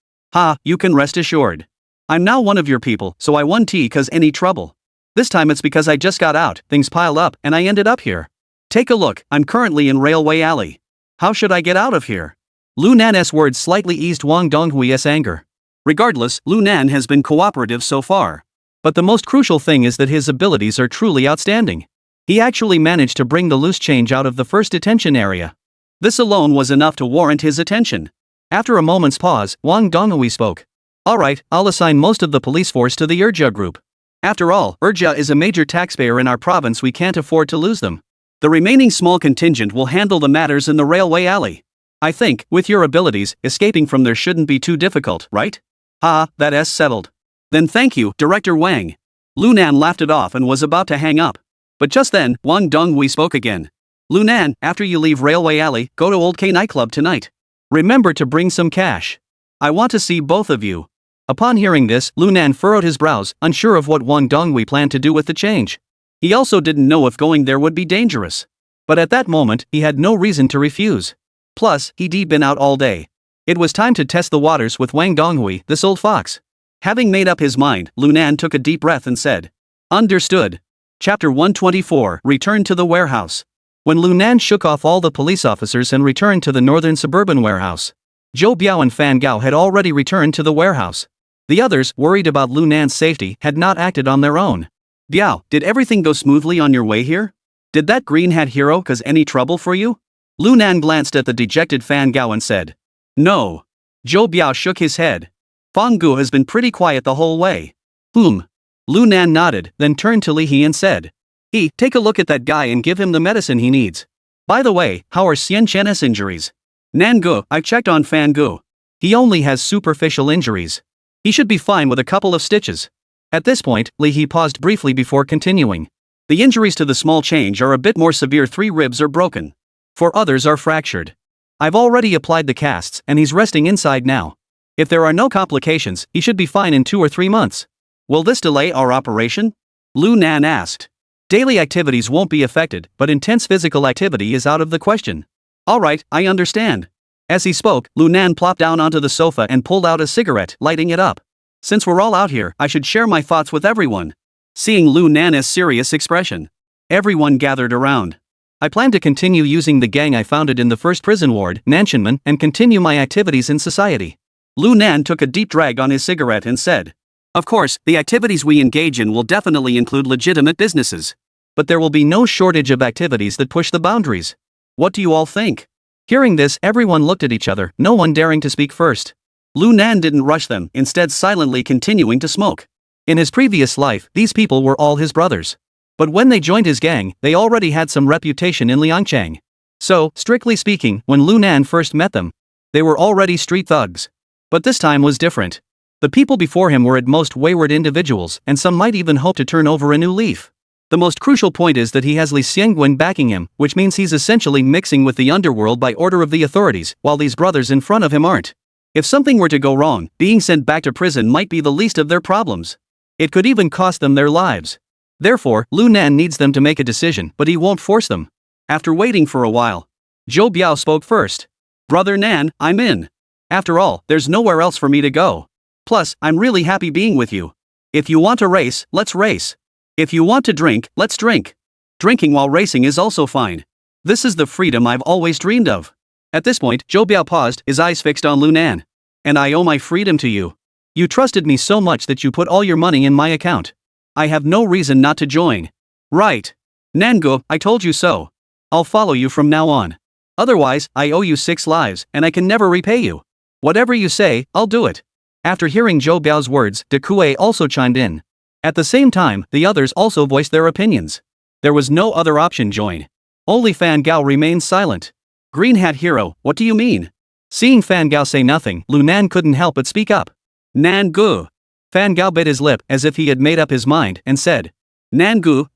You can rest assured. I'm now one of your people, so I won't cause any trouble. This time it's because I just got out, things piled up, and I ended up here. Take a look, I'm currently in Railway Alley. How should I get out of here? Lu Nan's words slightly eased Wang Donghui's anger. Regardless, Lu Nan has been cooperative so far. But the most crucial thing is that his abilities are truly outstanding. He actually managed to bring the loose change out of the first detention area. This alone was enough to warrant his attention. After a moment's pause, Wang Donghui spoke. Alright, I'll assign most of the police force to the Urja group. After all, Urja is a major taxpayer in our province, we can't afford to lose them. The remaining small contingent will handle the matters in the Railway Alley. I think, with your abilities, escaping from there shouldn't be too difficult, right? That's settled. Then thank you, Director Wang. Lu Nan laughed it off and was about to hang up. But just then, Wang Donghui spoke again. Lu Nan, after you leave Railway Alley, go to Old K nightclub tonight. Remember to bring some cash. I want to see both of you. Upon hearing this, Lu Nan furrowed his brows, unsure of what Wang Donghui planned to do with the change. He also didn't know if going there would be dangerous. But at that moment, he had no reason to refuse. Plus, he'd been out all day. It was time to test the waters with Wang Donghui, this old fox. Having made up his mind, Lu Nan took a deep breath and said, Understood. Chapter 124, Return to the Warehouse. When Lu Nan shook off all the police officers and returned to the northern suburban warehouse, Zhou Biao and Fan Gao had already returned to the warehouse. The others, worried about Lu Nan's safety, had not acted on their own. Biao, did everything go smoothly on your way here? Did that green-hat hero cause any trouble for you? Lu Nan glanced at the dejected Fan Gao and said. No. Zhou Biao shook his head. Fang Gu has been pretty quiet the whole way. Lu Nan nodded, then turned to Li He and said. Take a look at that guy and give him the medicine he needs. By the way, how are Xian Chen's injuries? Nangu, I checked on Fan Gu. He only has superficial injuries. He should be fine with a couple of stitches. At this point, Li He paused briefly before continuing. The injuries to the small change are a bit more severe. 3 ribs are broken. 4 others are fractured. I've already applied the casts and he's resting inside now. If there are no complications, he should be fine in 2 or 3 months. Will this delay our operation? Lu Nan asked. Daily activities won't be affected, but intense physical activity is out of the question. Alright, I understand. As he spoke, Lu Nan plopped down onto the sofa and pulled out a cigarette, lighting it up. Since we're all out here, I should share my thoughts with everyone. Seeing Lu Nan's serious expression, everyone gathered around. I plan to continue using the gang I founded in the first prison ward, Nanshanman, and continue my activities in society. Lu Nan took a deep drag on his cigarette and said, of course, the activities we engage in will definitely include legitimate businesses. But there will be no shortage of activities that push the boundaries. What do you all think? Hearing this, everyone looked at each other, no one daring to speak first. Lu Nan didn't rush them, instead silently continuing to smoke. In his previous life, these people were all his brothers. But when they joined his gang, they already had some reputation in Liangchang. So, strictly speaking, when Lu Nan first met them, they were already street thugs. But this time was different. The people before him were at most wayward individuals, and some might even hope to turn over a new leaf. The most crucial point is that he has Li Xiangguan backing him, which means he's essentially mixing with the underworld by order of the authorities, while these brothers in front of him aren't. If something were to go wrong, being sent back to prison might be the least of their problems. It could even cost them their lives. Therefore, Lu Nan needs them to make a decision, but he won't force them. After waiting for a while, Zhou Biao spoke first. Brother Nan, I'm in. After all, there's nowhere else for me to go. Plus, I'm really happy being with you. If you want to race, let's race. If you want to drink, let's drink. Drinking while racing is also fine. This is the freedom I've always dreamed of. At this point, Zhou Biao paused, his eyes fixed on Lu Nan. And I owe my freedom to you. You trusted me so much that you put all your money in my account. I have no reason not to join. Right. Nangu, I told you so. I'll follow you from now on. Otherwise, I owe you 6 lives, and I can never repay you. Whatever you say, I'll do it. After hearing Zhou Biao's words, De Kuei also chimed in. At the same time, the others also voiced their opinions. There was no other option. Join. Only Fan Gao remained silent. Green Hat Hero, what do you mean? Seeing Fan Gao say nothing, Lu Nan couldn't help but speak up. Nangu. Fan Gao bit his lip as if he had made up his mind and said, Nangu,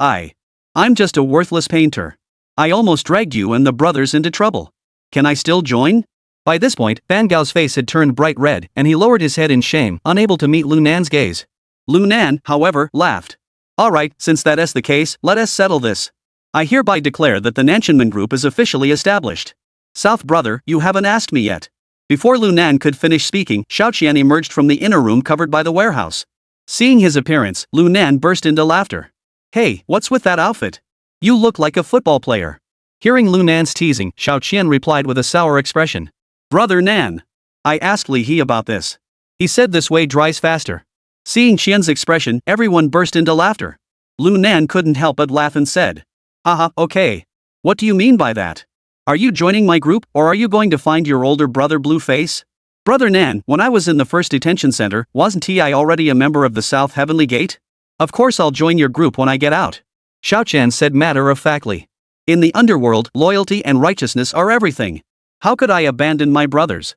I'm just a worthless painter. I almost dragged you and the brothers into trouble. Can I still join? By this point, Fan Gao's face had turned bright red and he lowered his head in shame, unable to meet Lu Nan's gaze. Lu Nan, however, laughed. Alright, since that is the case, let us settle this. I hereby declare that the Nanshanman group is officially established. South brother, you haven't asked me yet. Before Lu Nan could finish speaking, Xiaoqian emerged from the inner room covered by the warehouse. Seeing his appearance, Lu Nan burst into laughter. Hey, what's with that outfit? You look like a football player. Hearing Lu Nan's teasing, Xiaoqian replied with a sour expression. Brother Nan. I asked Li He about this. He said this way dries faster. Seeing Qian's expression, everyone burst into laughter. Lu Nan couldn't help but laugh and said. Haha, okay. What do you mean by that? Are you joining my group, or are you going to find your older brother Blueface? Brother Nan, when I was in the first detention center, wasn't I already a member of the South Heavenly Gate? Of course I'll join your group when I get out. Xiaoqian said matter-of-factly. In the underworld, loyalty and righteousness are everything. How could I abandon my brothers?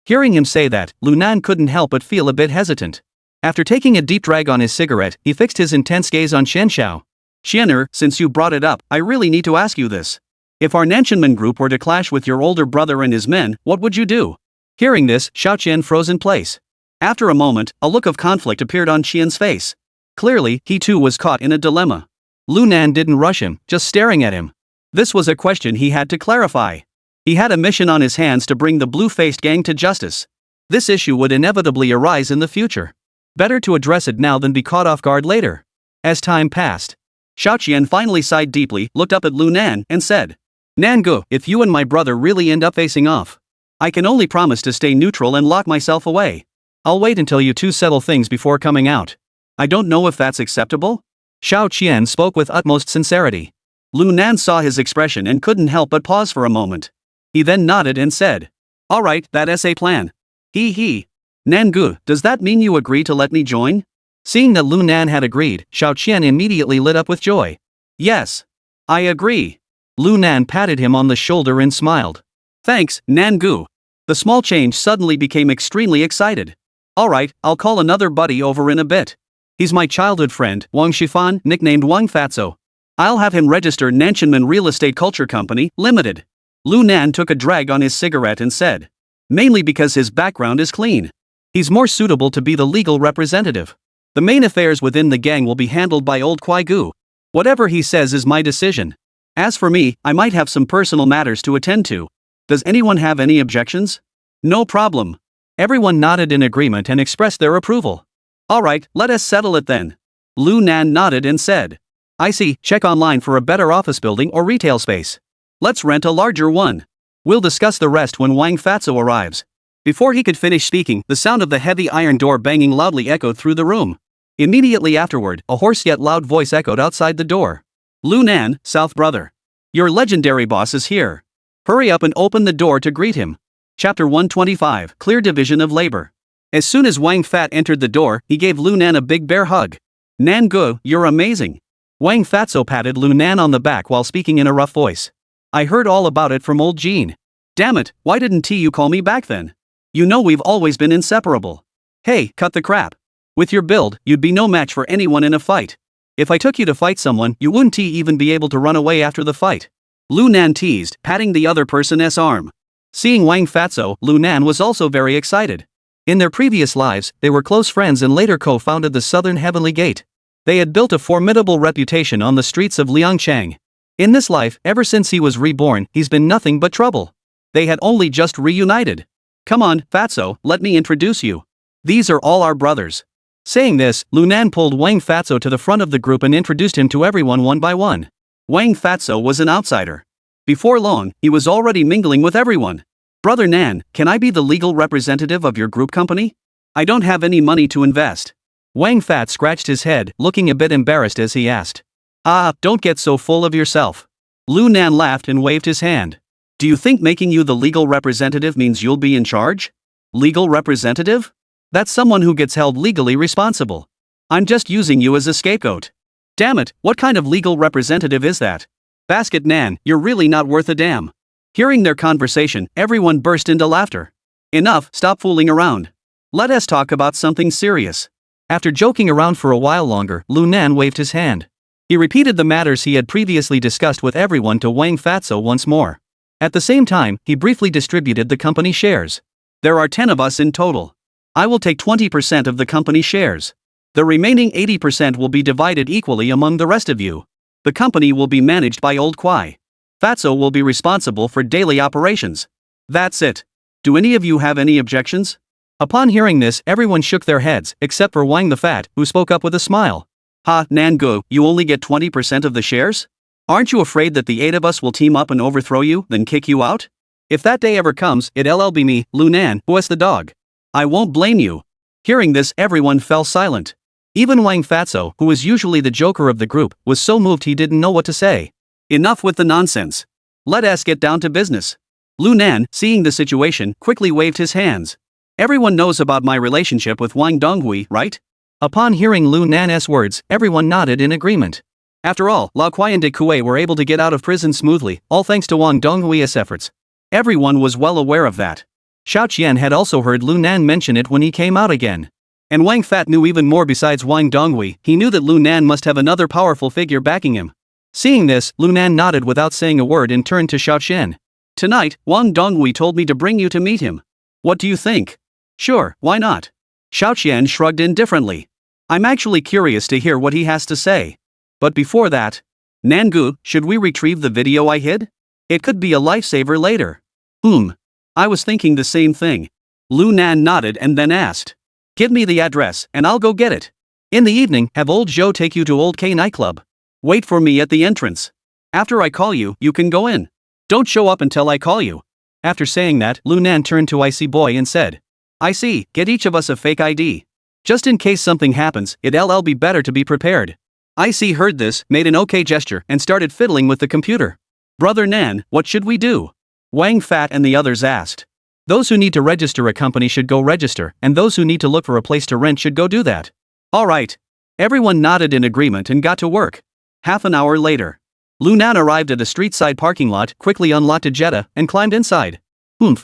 Hearing him say that, Lu Nan couldn't help but feel a bit hesitant. After taking a deep drag on his cigarette, he fixed his intense gaze on Shen Xiao. Xianer, since you brought it up, I really need to ask you this. If our Nanshanman group were to clash with your older brother and his men, what would you do? Hearing this, Xiaoqian froze in place. After a moment, a look of conflict appeared on Qian's face. Clearly, he too was caught in a dilemma. Lu Nan didn't rush him, just staring at him. This was a question he had to clarify. He had a mission on his hands to bring the blue-faced gang to justice. This issue would inevitably arise in the future. Better to address it now than be caught off guard later. As time passed, Xiaoqian finally sighed deeply, looked up at Lu Nan, and said, Nangu, if you and my brother really end up facing off, I can only promise to stay neutral and lock myself away. I'll wait until you two settle things before coming out. I don't know if that's acceptable? Xiaoqian spoke with utmost sincerity. Lu Nan saw his expression and couldn't help but pause for a moment. He then nodded and said, Alright, that is a plan. He. Nangu, does that mean you agree to let me join? Seeing that Lu Nan had agreed, Xiaoqian immediately lit up with joy. Yes. I agree. Lu Nan patted him on the shoulder and smiled. Thanks, Nan-gu. The small change suddenly became extremely excited. Alright, I'll call another buddy over in a bit. He's my childhood friend, Wang Shifan, nicknamed Wang Fatso. I'll have him register Nanshanman Real Estate Culture Company, Limited. Lu Nan took a drag on his cigarette and said. Mainly because his background is clean. He's more suitable to be the legal representative. The main affairs within the gang will be handled by old Kwai Gu. Whatever he says is my decision. As for me, I might have some personal matters to attend to. Does anyone have any objections? No problem. Everyone nodded in agreement and expressed their approval. Alright, let us settle it then. Lu Nan nodded and said. I see, check online for a better office building or retail space. Let's rent a larger one. We'll discuss the rest when Wang Fatso arrives. Before he could finish speaking, the sound of the heavy iron door banging loudly echoed through the room. Immediately afterward, a hoarse yet loud voice echoed outside the door. Lu Nan, South brother. Your legendary boss is here. Hurry up and open the door to greet him. Chapter 125, Clear Division of Labor. As soon as Wang Fat entered the door, he gave Lu Nan a big bear hug. Nan-gu, you're amazing. Wang Fatso patted Lu Nan on the back while speaking in a rough voice. I heard all about it from old Jean. Damn it, why didn't you call me back then? You know we've always been inseparable. Hey, cut the crap. With your build, you'd be no match for anyone in a fight. If I took you to fight someone, you wouldn't even be able to run away after the fight. Lu Nan teased, patting the other person's arm. Seeing Wang Fatso, Lu Nan was also very excited. In their previous lives, they were close friends and later co-founded the Southern Heavenly Gate. They had built a formidable reputation on the streets of Liangchang. In this life, ever since he was reborn, he's been nothing but trouble. They had only just reunited. Come on, Fatso, let me introduce you. These are all our brothers. Saying this, Lu Nan pulled Wang Fatso to the front of the group and introduced him to everyone one by one. Wang Fatso was an outsider. Before long, he was already mingling with everyone. Brother Nan, can I be the legal representative of your group company? I don't have any money to invest. Wang Fat scratched his head, looking a bit embarrassed as he asked. Don't get so full of yourself. Lu Nan laughed and waved his hand. Do you think making you the legal representative means you'll be in charge? Legal representative? That's someone who gets held legally responsible. I'm just using you as a scapegoat. Damn it, what kind of legal representative is that? Basket Nan, you're really not worth a damn. Hearing their conversation, everyone burst into laughter. Enough, stop fooling around. Let us talk about something serious. After joking around for a while longer, Lu Nan waved his hand. He repeated the matters he had previously discussed with everyone to Wang Fatso once more. At the same time, he briefly distributed the company shares. There are 10 of us in total. I will take 20% of the company shares. The remaining 80% will be divided equally among the rest of you. The company will be managed by Old Kwai. Fatso will be responsible for daily operations. That's it. Do any of you have any objections? Upon hearing this, everyone shook their heads, except for Wang the Fat, who spoke up with a smile. Ha, Nan-gu, you only get 20% of the shares? Aren't you afraid that the 8 of us will team up and overthrow you, then kick you out? If that day ever comes, it'll be me, Lu Nan, who is the dog. I won't blame you. Hearing this, everyone fell silent. Even Wang Fatso, who was usually the joker of the group, was so moved he didn't know what to say. Enough with the nonsense. Let us get down to business. Lu Nan, seeing the situation, quickly waved his hands. Everyone knows about my relationship with Wang Donghui, right? Upon hearing Lu Nan's words, everyone nodded in agreement. After all, Lao Kuai and De Kuei were able to get out of prison smoothly, all thanks to Wang Donghui's efforts. Everyone was well aware of that. Xiao Qian had also heard Lu Nan mention it when he came out again. And Wang Fat knew even more besides Wang Donghui. He knew that Lu Nan must have another powerful figure backing him. Seeing this, Lu Nan nodded without saying a word and turned to Xiao Qian. Tonight, Wang Donghui told me to bring you to meet him. What do you think? Sure, why not? Xiao Qian shrugged indifferently. I'm actually curious to hear what he has to say. But before that, Nan-gu, should we retrieve the video I hid? It could be a lifesaver later. I was thinking the same thing. Lu Nan nodded and then asked. Give me the address, and I'll go get it. In the evening, have old Zhou take you to Old K nightclub. Wait for me at the entrance. After I call you, you can go in. Don't show up until I call you. After saying that, Lu Nan turned to IC Boy and said. IC, get each of us a fake ID. Just in case something happens, it'll be better to be prepared. IC heard this, made an okay gesture, and started fiddling with the computer. Brother Nan, what should we do? Wang Fat and the others asked. Those who need to register a company should go register, and those who need to look for a place to rent should go do that. Alright. Everyone nodded in agreement and got to work. Half an hour later. Lu Nan arrived at a street-side parking lot, quickly unlocked a Jetta, and climbed inside.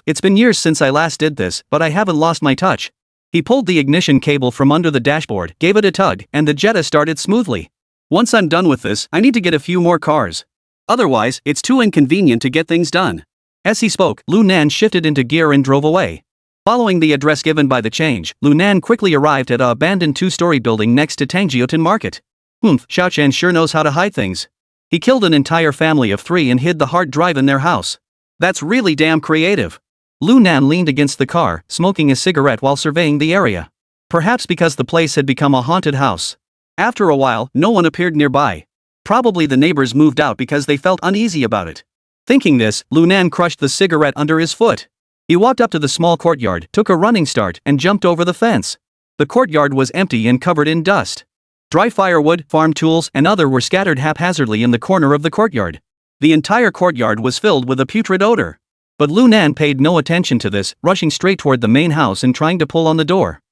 It's been years since I last did this, but I haven't lost my touch. He pulled the ignition cable from under the dashboard, gave it a tug, and the Jetta started smoothly. Once I'm done with this, I need to get a few more cars. Otherwise, it's too inconvenient to get things done. As he spoke, Lu Nan shifted into gear and drove away. Following the address given by the change, Lu Nan quickly arrived at a abandoned two-story building next to Tangjiotin Market. Xiao Chen sure knows how to hide things. He killed an entire family of 3 and hid the hard drive in their house. That's really damn creative. Lu Nan leaned against the car, smoking a cigarette while surveying the area. Perhaps because the place had become a haunted house. After a while, no one appeared nearby. Probably the neighbors moved out because they felt uneasy about it. Thinking this, Lu Nan crushed the cigarette under his foot. He walked up to the small courtyard, took a running start, and jumped over the fence. The courtyard was empty and covered in dust. Dry firewood, farm tools, and other were scattered haphazardly in the corner of the courtyard. The entire courtyard was filled with a putrid odor. But Lu Nan paid no attention to this, rushing straight toward the main house and trying to pull on the door.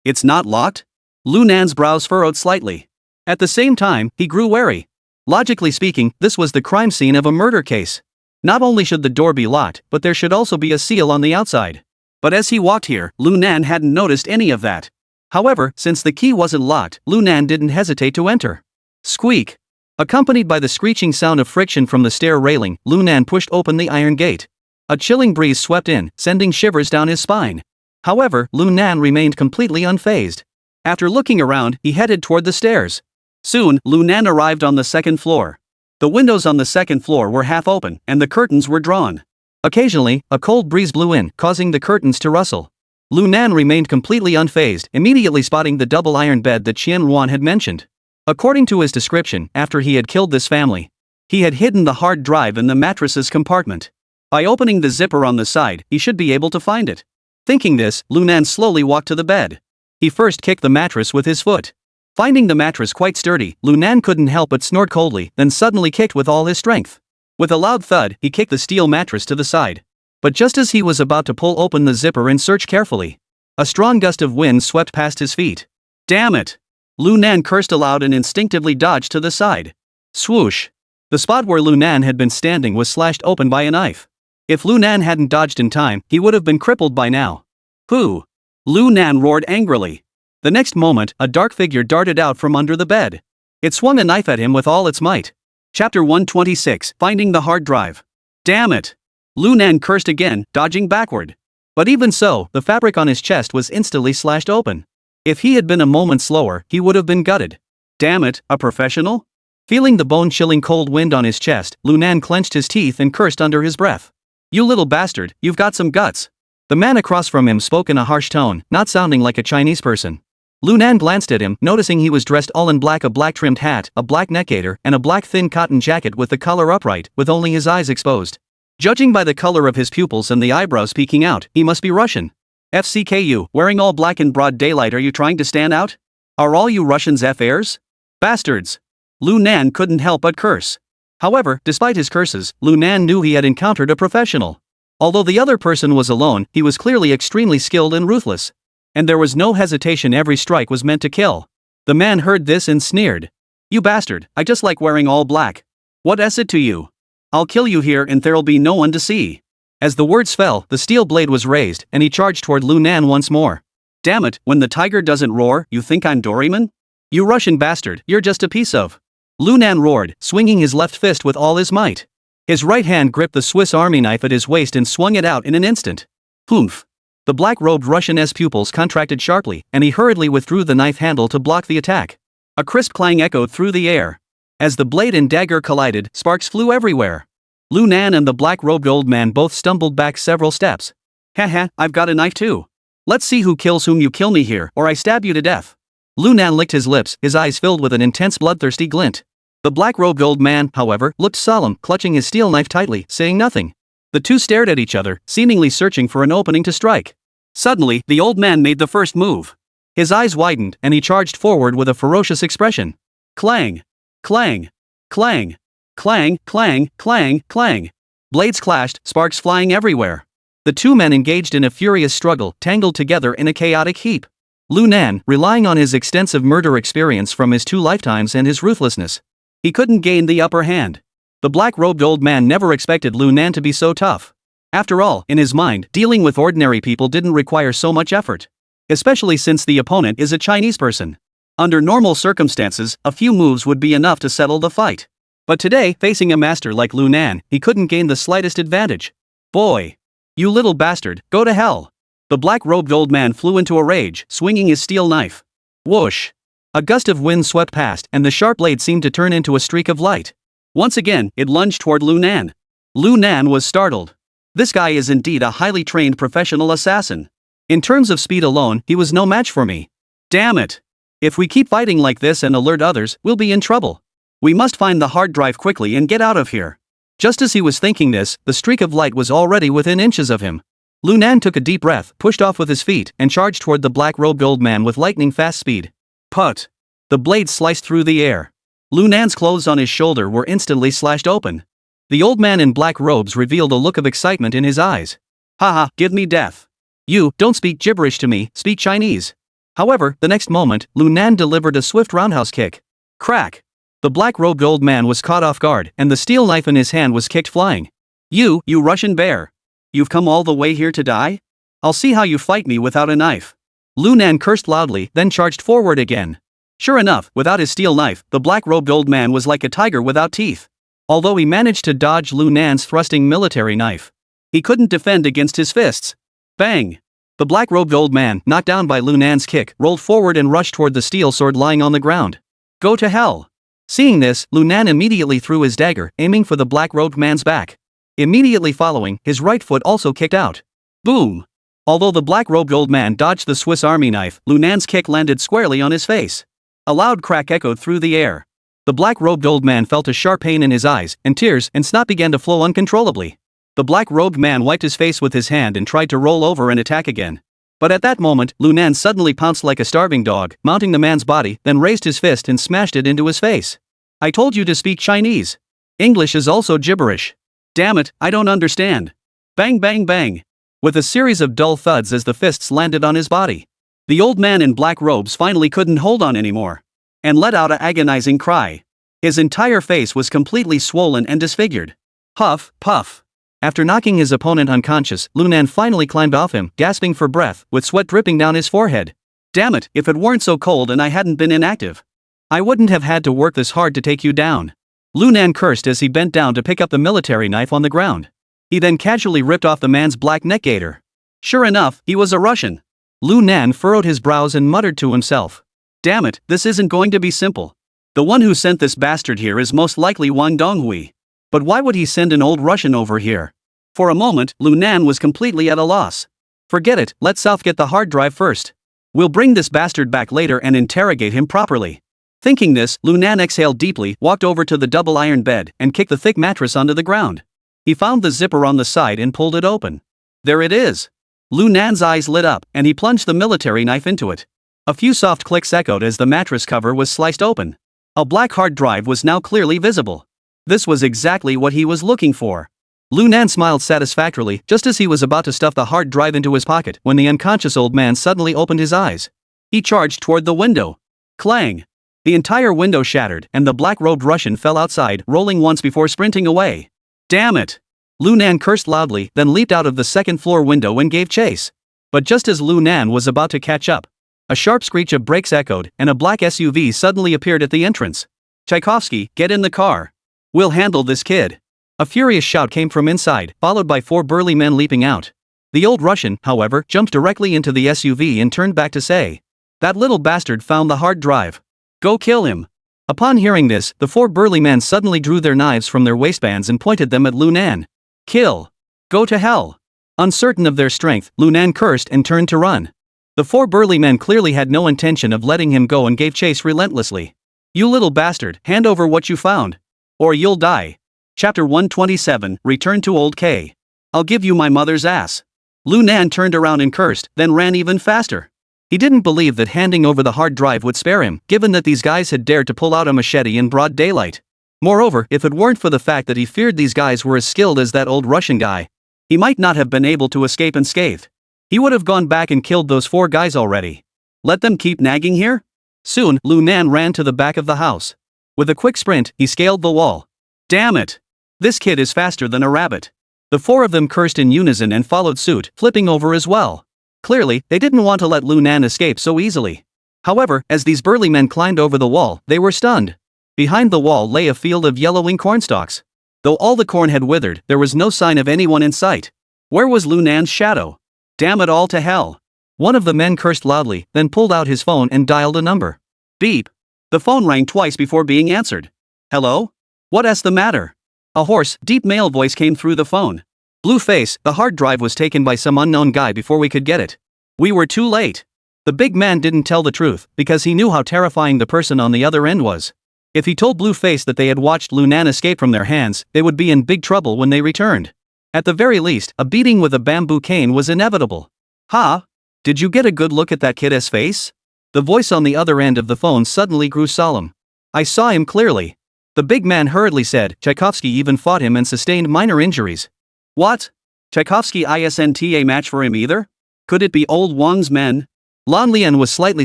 It's not locked? Lu Nan's brows furrowed slightly. At the same time, he grew wary. Logically speaking, this was the crime scene of a murder case. Not only should the door be locked, but there should also be a seal on the outside. But as he walked here, Lu Nan hadn't noticed any of that. However, since the key wasn't locked, Lu Nan didn't hesitate to enter. Squeak! Accompanied by the screeching sound of friction from the stair railing, Lu Nan pushed open the iron gate. A chilling breeze swept in, sending shivers down his spine. However, Lu Nan remained completely unfazed. After looking around, he headed toward the stairs. Soon, Lu Nan arrived on the second floor. The windows on the second floor were half open, and the curtains were drawn. Occasionally, a cold breeze blew in, causing the curtains to rustle. Lu Nan remained completely unfazed, immediately spotting the double iron bed that Qian Ruan had mentioned. According to his description, after he had killed this family, he had hidden the hard drive in the mattress's compartment. By opening the zipper on the side, he should be able to find it. Thinking this, Lu Nan slowly walked to the bed. He first kicked the mattress with his foot. Finding the mattress quite sturdy, Lu Nan couldn't help but snort coldly, then suddenly kicked with all his strength. With a loud thud, he kicked the steel mattress to the side. But just as he was about to pull open the zipper and search carefully, a strong gust of wind swept past his feet. Damn it! Lu Nan cursed aloud and instinctively dodged to the side. Swoosh! The spot where Lu Nan had been standing was slashed open by a knife. If Lu Nan hadn't dodged in time, he would have been crippled by now. Who? Lu Nan roared angrily. The next moment, a dark figure darted out from under the bed. It swung a knife at him with all its might. Chapter 126, Finding the Hard Drive. Damn it! Lu Nan cursed again, dodging backward. But even so, the fabric on his chest was instantly slashed open. If he had been a moment slower, he would have been gutted. Damn it, a professional? Feeling the bone-chilling cold wind on his chest, Lu Nan clenched his teeth and cursed under his breath. You little bastard, you've got some guts. The man across from him spoke in a harsh tone, not sounding like a Chinese person. Lu Nan glanced at him, noticing he was dressed all in black, a black-trimmed hat, a black neckgaiter, and a black thin cotton jacket with the collar upright, with only his eyes exposed. Judging by the color of his pupils and the eyebrows peeking out, he must be Russian. FCKU, wearing all black in broad daylight, are you trying to stand out? Are all you Russians F-airs? Bastards! Lu Nan couldn't help but curse. However, despite his curses, Lu Nan knew he had encountered a professional. Although the other person was alone, he was clearly extremely skilled and ruthless. And there was no hesitation, every strike was meant to kill. The man heard this and sneered. You bastard, I just like wearing all black. What is it to you? I'll kill you here and there'll be no one to see. As the words fell, the steel blade was raised, and he charged toward Lu Nan once more. Damn it, when the tiger doesn't roar, you think I'm Doraemon? You Russian bastard, you're just a piece of... Lu Nan roared, swinging his left fist with all his might. His right hand gripped the Swiss Army knife at his waist and swung it out in an instant. Poof! The black-robed Russian's pupils contracted sharply, and he hurriedly withdrew the knife handle to block the attack. A crisp clang echoed through the air. As the blade and dagger collided, sparks flew everywhere. Lu Nan and the black-robed old man both stumbled back several steps. Haha, I've got a knife too. Let's see who kills whom. You kill me here, or I stab you to death. Lu Nan licked his lips, his eyes filled with an intense bloodthirsty glint. The black-robed old man, however, looked solemn, clutching his steel knife tightly, saying nothing. The two stared at each other, seemingly searching for an opening to strike. Suddenly, the old man made the first move. His eyes widened, and he charged forward with a ferocious expression. Clang! Clang! Clang! Clang, clang, clang, clang. Blades clashed, sparks flying everywhere. The two men engaged in a furious struggle, tangled together in a chaotic heap. Lu Nan, relying on his extensive murder experience from his 2 lifetimes and his ruthlessness, He couldn't gain the upper hand. The black-robed old man never expected Lu Nan to be so tough. After all, in his mind, dealing with ordinary people didn't require so much effort. Especially since the opponent is a Chinese person. Under normal circumstances, a few moves would be enough to settle the fight. But today, facing a master like Lu Nan, he couldn't gain the slightest advantage. Boy! You little bastard, go to hell! The black-robed old man flew into a rage, swinging his steel knife. Whoosh! A gust of wind swept past, and the sharp blade seemed to turn into a streak of light. Once again, it lunged toward Lu Nan. Lu Nan was startled. This guy is indeed a highly trained professional assassin. In terms of speed alone, he was no match for me. Damn it! If we keep fighting like this and alert others, we'll be in trouble. We must find the hard drive quickly and get out of here. Just as he was thinking this, the streak of light was already within inches of him. Lu Nan took a deep breath, pushed off with his feet, and charged toward the black-robed old man with lightning-fast speed. Put! The blade sliced through the air. Lu Nan's clothes on his shoulder were instantly slashed open. The old man in black robes revealed a look of excitement in his eyes. Haha, give me death. You, don't speak gibberish to me, speak Chinese. However, the next moment, Lu Nan delivered a swift roundhouse kick. Crack! The black-robed old man was caught off guard, and the steel knife in his hand was kicked flying. You Russian bear! You've come all the way here to die? I'll see how you fight me without a knife. Lu Nan cursed loudly, then charged forward again. Sure enough, without his steel knife, the black-robed old man was like a tiger without teeth. Although he managed to dodge Lu Nan's thrusting military knife, he couldn't defend against his fists. Bang! The black-robed old man, knocked down by Lu Nan's kick, rolled forward and rushed toward the steel sword lying on the ground. Go to hell! Seeing this, Lu Nan immediately threw his dagger, aiming for the black-robed man's back. Immediately following, his right foot also kicked out. Boom! Although the black-robed old man dodged the Swiss Army knife, Lu Nan's kick landed squarely on his face. A loud crack echoed through the air. The black-robed old man felt a sharp pain in his eyes, and tears and snot began to flow uncontrollably. The black-robed man wiped his face with his hand and tried to roll over and attack again. But at that moment, Lu Nan suddenly pounced like a starving dog, mounting the man's body, then raised his fist and smashed it into his face. I told you to speak Chinese. English is also gibberish. Damn it, I don't understand. Bang bang bang. With a series of dull thuds as the fists landed on his body. The old man in black robes finally couldn't hold on anymore. And let out an agonizing cry. His entire face was completely swollen and disfigured. Huff, puff. After knocking his opponent unconscious, Lu Nan finally climbed off him, gasping for breath, with sweat dripping down his forehead. Damn it, if it weren't so cold and I hadn't been inactive, I wouldn't have had to work this hard to take you down. Lu Nan cursed as he bent down to pick up the military knife on the ground. He then casually ripped off the man's black neck gaiter. Sure enough, he was a Russian. Lu Nan furrowed his brows and muttered to himself. Damn it, this isn't going to be simple. The one who sent this bastard here is most likely Wang Donghui. But why would he send an old Russian over here? For a moment, Lu Nan was completely at a loss. Forget it, let South get the hard drive first. We'll bring this bastard back later and interrogate him properly. Thinking this, Lu Nan exhaled deeply, walked over to the double iron bed, and kicked the thick mattress onto the ground. He found the zipper on the side and pulled it open. There it is. Lu Nan's eyes lit up, and he plunged the military knife into it. A few soft clicks echoed as the mattress cover was sliced open. A black hard drive was now clearly visible. This was exactly what he was looking for. Lu Nan smiled satisfactorily just as he was about to stuff the hard drive into his pocket when the unconscious old man suddenly opened his eyes. He charged toward the window. Clang! The entire window shattered, and the black-robed Russian fell outside, rolling once before sprinting away. Damn it! Lu Nan cursed loudly, then leaped out of the second-floor window and gave chase. But just as Lu Nan was about to catch up, a sharp screech of brakes echoed, and a black SUV suddenly appeared at the entrance. Tchaikovsky, get in the car. We'll handle this kid. A furious shout came from inside, followed by 4 burly men leaping out. The old Russian, however, jumped directly into the SUV and turned back to say, "That little bastard found the hard drive. Go kill him." Upon hearing this, the 4 burly men suddenly drew their knives from their waistbands and pointed them at Lu Nan. Kill. Go to hell. Uncertain of their strength, Lu Nan cursed and turned to run. The 4 burly men clearly had no intention of letting him go and gave chase relentlessly. You little bastard, hand over what you found. Or you'll die. Chapter 127, Return to Old K. I'll give you my mother's ass. Lu Nan turned around and cursed, then ran even faster. He didn't believe that handing over the hard drive would spare him, given that these guys had dared to pull out a machete in broad daylight. Moreover, if it weren't for the fact that he feared these guys were as skilled as that old Russian guy, he might not have been able to escape unscathed. He would have gone back and killed those 4 guys already. Let them keep nagging here? Soon, Lu Nan ran to the back of the house. With a quick sprint, he scaled the wall. Damn it! This kid is faster than a rabbit. The four of them cursed in unison and followed suit, flipping over as well. Clearly, they didn't want to let Lu Nan escape so easily. However, as these burly men climbed over the wall, they were stunned. Behind the wall lay a field of yellowing cornstalks. Though all the corn had withered, there was no sign of anyone in sight. Where was Lu Nan's shadow? Damn it all to hell! One of the men cursed loudly, then pulled out his phone and dialed a number. Beep! The phone rang twice before being answered. Hello? What's the matter? A hoarse, deep male voice came through the phone. Blue face, the hard drive was taken by some unknown guy before we could get it. We were too late. The big man didn't tell the truth, because he knew how terrifying the person on the other end was. If he told Blue face that they had watched Lu Nan escape from their hands, they would be in big trouble when they returned. At the very least, a beating with a bamboo cane was inevitable. Ha! Did you get a good look at that kid's face? The voice on the other end of the phone suddenly grew solemn. I saw him clearly. The big man hurriedly said. Tchaikovsky even fought him and sustained minor injuries. What? Tchaikovsky isn't a match for him either? Could it be old Wang's men? Lan Lian was slightly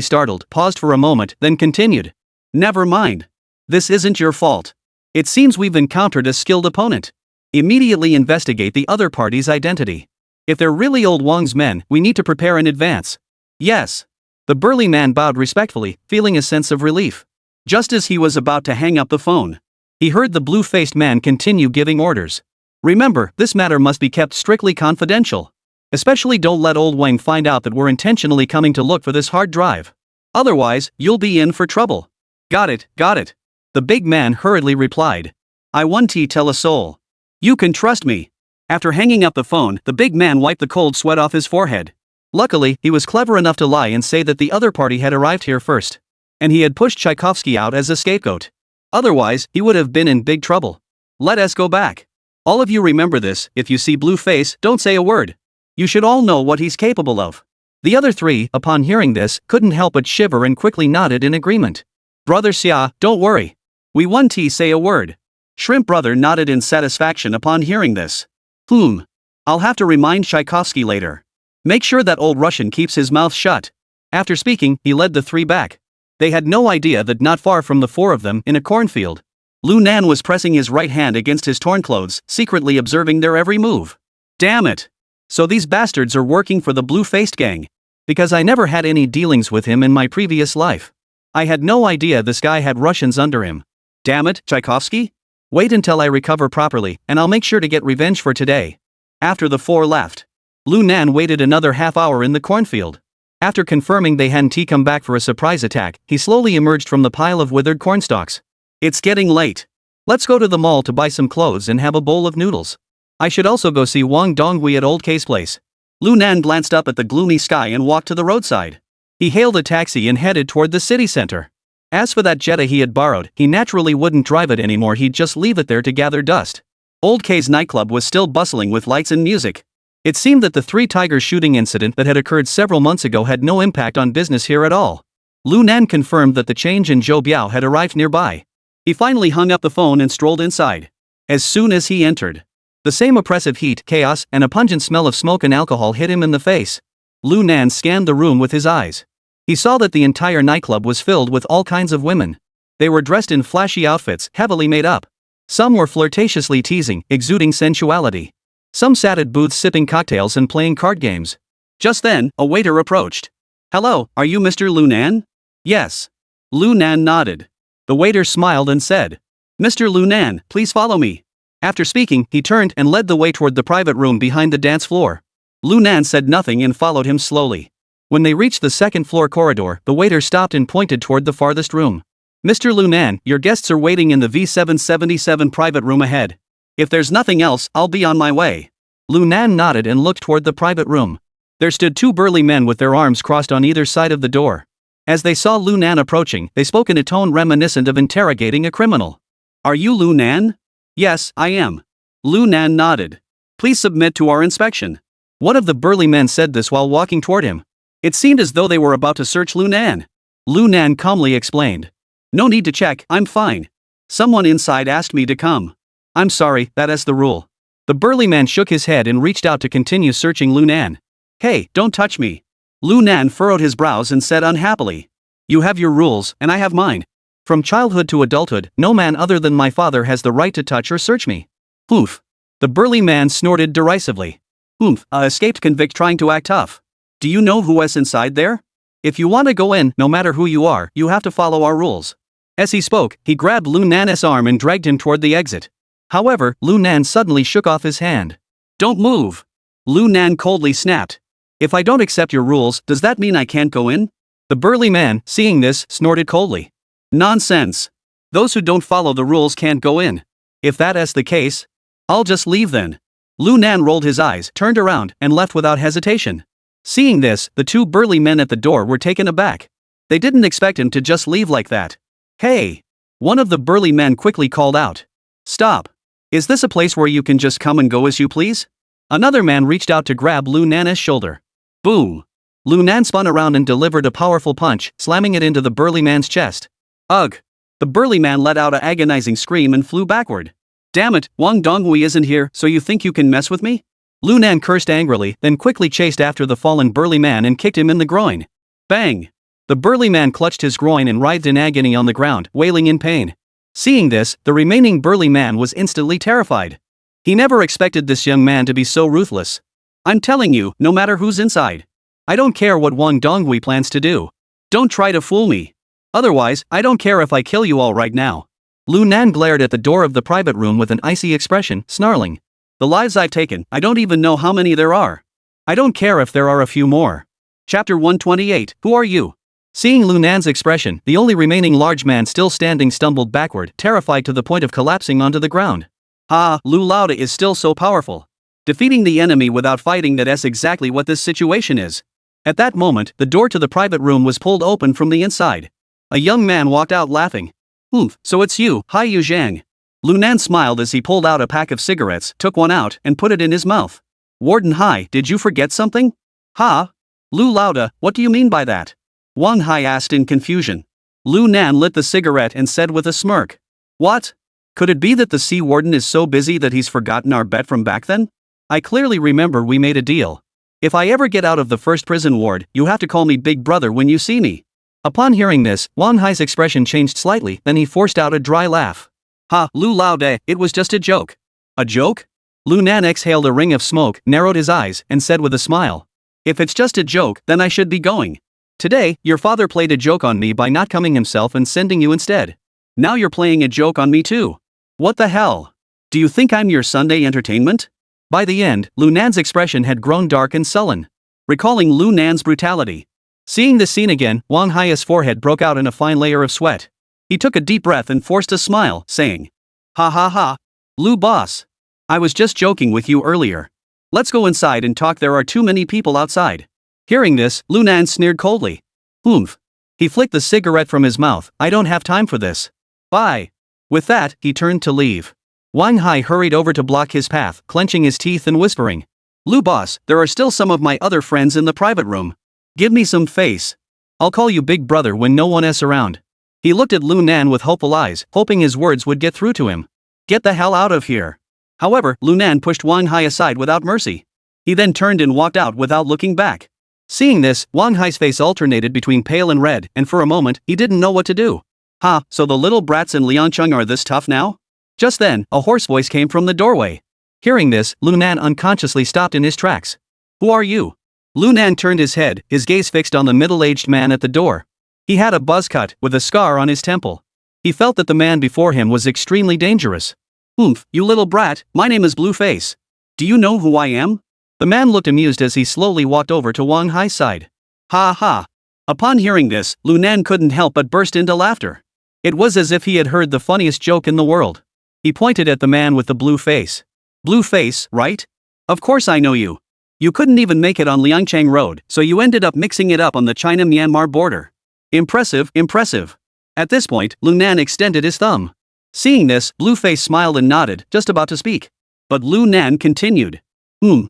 startled, paused for a moment, then continued. Never mind. This isn't your fault. It seems we've encountered a skilled opponent. Immediately investigate the other party's identity. If they're really old Wang's men, we need to prepare in advance. Yes. The burly man bowed respectfully, feeling a sense of relief. Just as he was about to hang up the phone, he heard the blue-faced man continue giving orders. Remember, this matter must be kept strictly confidential. Especially don't let old Wang find out that we're intentionally coming to look for this hard drive. Otherwise, you'll be in for trouble. Got it. The big man hurriedly replied. I want to tell a soul. You can trust me. After hanging up the phone, the big man wiped the cold sweat off his forehead. Luckily, he was clever enough to lie and say that the other party had arrived here first. And he had pushed Tchaikovsky out as a scapegoat. Otherwise, he would have been in big trouble. Let us go back. All of you remember this, if you see Blue face, don't say a word. You should all know what he's capable of. The other three, upon hearing this, couldn't help but shiver and quickly nodded in agreement. Brother Xia, don't worry. We want to say a word. Shrimp Brother nodded in satisfaction upon hearing this. I'll have to remind Tchaikovsky later. Make sure that old Russian keeps his mouth shut. After speaking, he led the three back. They had no idea that not far from the four of them, in a cornfield, Lu Nan was pressing his right hand against his torn clothes, secretly observing their every move. Damn it! So these bastards are working for the blue-faced gang. Because I never had any dealings with him in my previous life. I had no idea this guy had Russians under him. Damn it, Tchaikovsky? Wait until I recover properly, and I'll make sure to get revenge for today. After the four left, Lu Nan waited another half hour in the cornfield. After confirming they hadn't come back for a surprise attack, he slowly emerged from the pile of withered cornstalks. It's getting late. Let's go to the mall to buy some clothes and have a bowl of noodles. I should also go see Wang Donghui at Old K's place. Lu Nan glanced up at the gloomy sky and walked to the roadside. He hailed a taxi and headed toward the city center. As for that Jetta he had borrowed, he naturally wouldn't drive it anymore, he'd just leave it there to gather dust. Old K's nightclub was still bustling with lights and music. It seemed that the Three Tigers shooting incident that had occurred several months ago had no impact on business here at all. Lu Nan confirmed that the change in Zhou Biao had arrived nearby. He finally hung up the phone and strolled inside. As soon as he entered, the same oppressive heat, chaos, and a pungent smell of smoke and alcohol hit him in the face. Lu Nan scanned the room with his eyes. He saw that the entire nightclub was filled with all kinds of women. They were dressed in flashy outfits, heavily made up. Some were flirtatiously teasing, exuding sensuality. Some sat at booths sipping cocktails and playing card games. Just then, a waiter approached. Hello, are you Mr. Lu Nan? Yes. Lu Nan nodded. The waiter smiled and said, Mr. Lu Nan, please follow me. After speaking, he turned and led the way toward the private room behind the dance floor. Lu Nan said nothing and followed him slowly. When they reached the second-floor corridor, the waiter stopped and pointed toward the farthest room. Mr. Lu Nan, your guests are waiting in the V777 private room ahead. If there's nothing else, I'll be on my way. Lu Nan nodded and looked toward the private room. There stood two burly men with their arms crossed on either side of the door. As they saw Lu Nan approaching, they spoke in a tone reminiscent of interrogating a criminal. Are you Lu Nan? Yes, I am. Lu Nan nodded. Please submit to our inspection. One of the burly men said this while walking toward him. It seemed as though they were about to search Lu Nan. Lu Nan calmly explained. No need to check, I'm fine. Someone inside asked me to come. I'm sorry, that is the rule. The burly man shook his head and reached out to continue searching Lu Nan. Hey, don't touch me. Lu Nan furrowed his brows and said unhappily. You have your rules, and I have mine. From childhood to adulthood, no man other than my father has the right to touch or search me. Oof. The burly man snorted derisively. Oomph, a escaped convict trying to act tough. Do you know who is inside there? If you want to go in, no matter who you are, you have to follow our rules. As he spoke, he grabbed Lu Nan's arm and dragged him toward the exit. However, Lu Nan suddenly shook off his hand. Don't move. Lu Nan coldly snapped. If I don't accept your rules, does that mean I can't go in? The burly man, seeing this, snorted coldly. Nonsense. Those who don't follow the rules can't go in. If that is the case, I'll just leave then. Lu Nan rolled his eyes, turned around, and left without hesitation. Seeing this, the two burly men at the door were taken aback. They didn't expect him to just leave like that. Hey! One of the burly men quickly called out. Stop! Is this a place where you can just come and go as you please? Another man reached out to grab Lu Nan's shoulder. Boom! Lu Nan spun around and delivered a powerful punch, slamming it into the burly man's chest. Ugh! The burly man let out an agonizing scream and flew backward. Damn it, Wang Donghui isn't here, so you think you can mess with me? Lu Nan cursed angrily, then quickly chased after the fallen burly man and kicked him in the groin. Bang! The burly man clutched his groin and writhed in agony on the ground, wailing in pain. Seeing this, the remaining burly man was instantly terrified. He never expected this young man to be so ruthless. I'm telling you, no matter who's inside. I don't care what Wang Donghui plans to do. Don't try to fool me. Otherwise, I don't care if I kill you all right now. Lu Nan glared at the door of the private room with an icy expression, snarling. The lives I've taken, I don't even know how many there are. I don't care if there are a few more. Chapter 128, Who are you? Seeing Lu Nan's expression, the only remaining large man still standing stumbled backward, terrified to the point of collapsing onto the ground. Lu Laoda is still so powerful. Defeating the enemy without fighting, that's exactly what this situation is. At that moment, the door to the private room was pulled open from the inside. A young man walked out laughing. Oomph, so it's you, Hai Yu Zhang. Lu Nan smiled as he pulled out a pack of cigarettes, took one out, and put it in his mouth. Warden Hai, did you forget something? Ha? Lu Laoda, what do you mean by that? Wang Hai asked in confusion. Lu Nan lit the cigarette and said with a smirk. What? Could it be that the Sea Warden is so busy that he's forgotten our bet from back then? I clearly remember we made a deal. If I ever get out of the first prison ward, you have to call me Big Brother when you see me. Upon hearing this, Wang Hai's expression changed slightly, then he forced out a dry laugh. Ha, Lu Laoda, it was just a joke. A joke? Lu Nan exhaled a ring of smoke, narrowed his eyes, and said with a smile. If it's just a joke, then I should be going. Today, your father played a joke on me by not coming himself and sending you instead. Now you're playing a joke on me too. What the hell? Do you think I'm your Sunday entertainment? By the end, Lu Nan's expression had grown dark and sullen, recalling Lu Nan's brutality. Seeing this scene again, Wang Hai's forehead broke out in a fine layer of sweat. He took a deep breath and forced a smile, saying, Ha ha ha. Lu boss. I was just joking with you earlier. Let's go inside and talk, there are too many people outside. Hearing this, Lu Nan sneered coldly. Oomph. He flicked the cigarette from his mouth, I don't have time for this. Bye. With that, he turned to leave. Wang Hai hurried over to block his path, clenching his teeth and whispering. Lu boss, there are still some of my other friends in the private room. Give me some face. I'll call you Big Brother when no one is around. He looked at Lu Nan with hopeful eyes, hoping his words would get through to him. Get the hell out of here. However, Lu Nan pushed Wang Hai aside without mercy. He then turned and walked out without looking back. Seeing this, Wang Hai's face alternated between pale and red, and for a moment, he didn't know what to do. Ha, so the little brats in Liangcheng are this tough now? Just then, a hoarse voice came from the doorway. Hearing this, Lu Nan unconsciously stopped in his tracks. Who are you? Lu Nan turned his head, his gaze fixed on the middle-aged man at the door. He had a buzz cut, with a scar on his temple. He felt that the man before him was extremely dangerous. Oomph, you little brat, my name is Blueface. Do you know who I am? The man looked amused as he slowly walked over to Wang Hai's side. Ha ha. Upon hearing this, Lu Nan couldn't help but burst into laughter. It was as if he had heard the funniest joke in the world. He pointed at the man with the blue face. Blue face, right? Of course I know you. You couldn't even make it on Liangcheng Road, so you ended up mixing it up on the China-Myanmar border. Impressive, impressive. At this point, Lu Nan extended his thumb. Seeing this, Blueface smiled and nodded, just about to speak. But Lu Nan continued.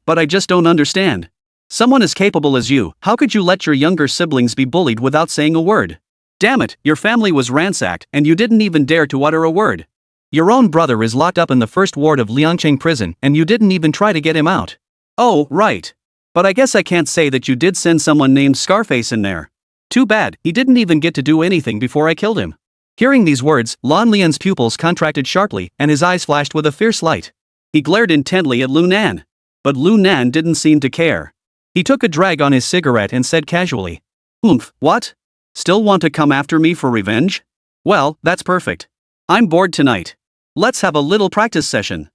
But I just don't understand. Someone as capable as you, how could you let your younger siblings be bullied without saying a word? Damn it, your family was ransacked, and you didn't even dare to utter a word. Your own brother is locked up in the first ward of Liangcheng prison, and you didn't even try to get him out. Oh, right. But I guess I can't say that you did send someone named Scarface in there. Too bad, he didn't even get to do anything before I killed him. Hearing these words, Lan Lian's pupils contracted sharply and his eyes flashed with a fierce light. He glared intently at Lu Nan. But Lu Nan didn't seem to care. He took a drag on his cigarette and said casually, what? Still want to come after me for revenge? Well, that's perfect. I'm bored tonight. Let's have a little practice session.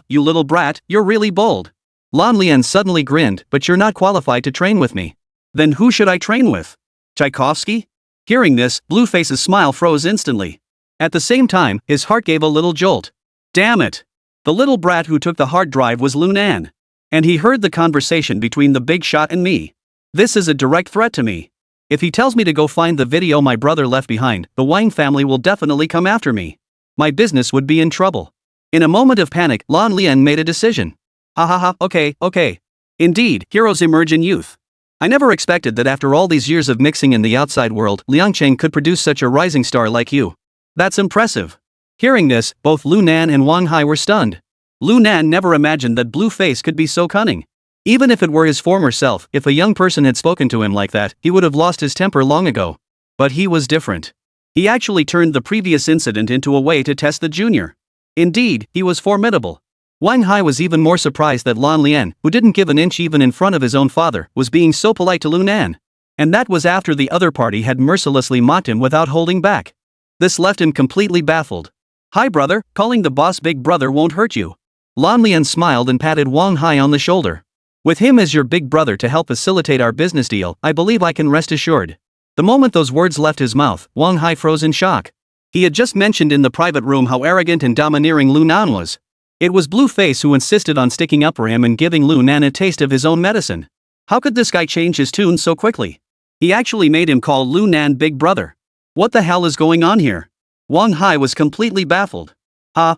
You little brat, you're really bold. Lan Lian suddenly grinned, but you're not qualified to train with me. Then who should I train with? Tchaikovsky? Hearing this, Blueface's smile froze instantly. At the same time, his heart gave a little jolt. Damn it! The little brat who took the hard drive was Lu Nan. And he heard the conversation between the big shot and me. This is a direct threat to me. If he tells me to go find the video my brother left behind, the Wang family will definitely come after me. My business would be in trouble. In a moment of panic, Lan Lian made a decision. Okay. Indeed, heroes emerge in youth. I never expected that after all these years of mixing in the outside world, Liangcheng could produce such a rising star like you. That's impressive. Hearing this, both Lu Nan and Wang Hai were stunned. Lu Nan never imagined that Blueface could be so cunning. Even if it were his former self, if a young person had spoken to him like that, he would have lost his temper long ago. But he was different. He actually turned the previous incident into a way to test the junior. Indeed, he was formidable. Wang Hai was even more surprised that Lan Lian, who didn't give an inch even in front of his own father, was being so polite to Lu Nan. And that was after the other party had mercilessly mocked him without holding back. This left him completely baffled. Hi brother, calling the boss big brother won't hurt you. Lan Lian smiled and patted Wang Hai on the shoulder. With him as your big brother to help facilitate our business deal, I believe I can rest assured. The moment those words left his mouth, Wang Hai froze in shock. He had just mentioned in the private room how arrogant and domineering Lu Nan was. It was Blueface who insisted on sticking up for him and giving Lu Nan a taste of his own medicine. How could this guy change his tune so quickly? He actually made him call Lu Nan big brother. What the hell is going on here? Wang Hai was completely baffled.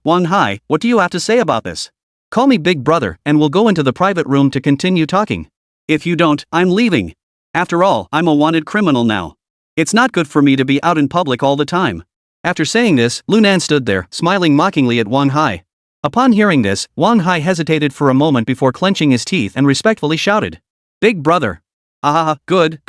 Wang Hai, what do you have to say about this? Call me big brother and we'll go into the private room to continue talking. If you don't, I'm leaving. After all, I'm a wanted criminal now. It's not good for me to be out in public all the time. After saying this, Lu Nan stood there, smiling mockingly at Wang Hai. Upon hearing this, Wang Hai hesitated for a moment before clenching his teeth and respectfully shouted. Big brother. Good.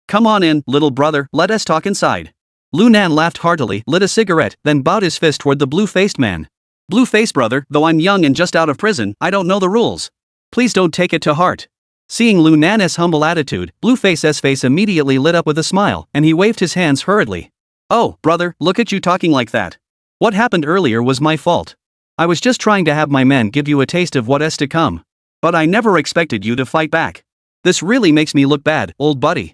Come on in, little brother, let us talk inside. Lu Nan laughed heartily, lit a cigarette, then bowed his fist toward the blue-faced man. Blue-faced brother, though I'm young and just out of prison, I don't know the rules. Please don't take it to heart. Seeing Lu Nan's humble attitude, Blueface's face immediately lit up with a smile, and he waved his hands hurriedly. Oh, brother, look at you talking like that. What happened earlier was my fault. I was just trying to have my men give you a taste of what is to come. But I never expected you to fight back. This really makes me look bad, old buddy.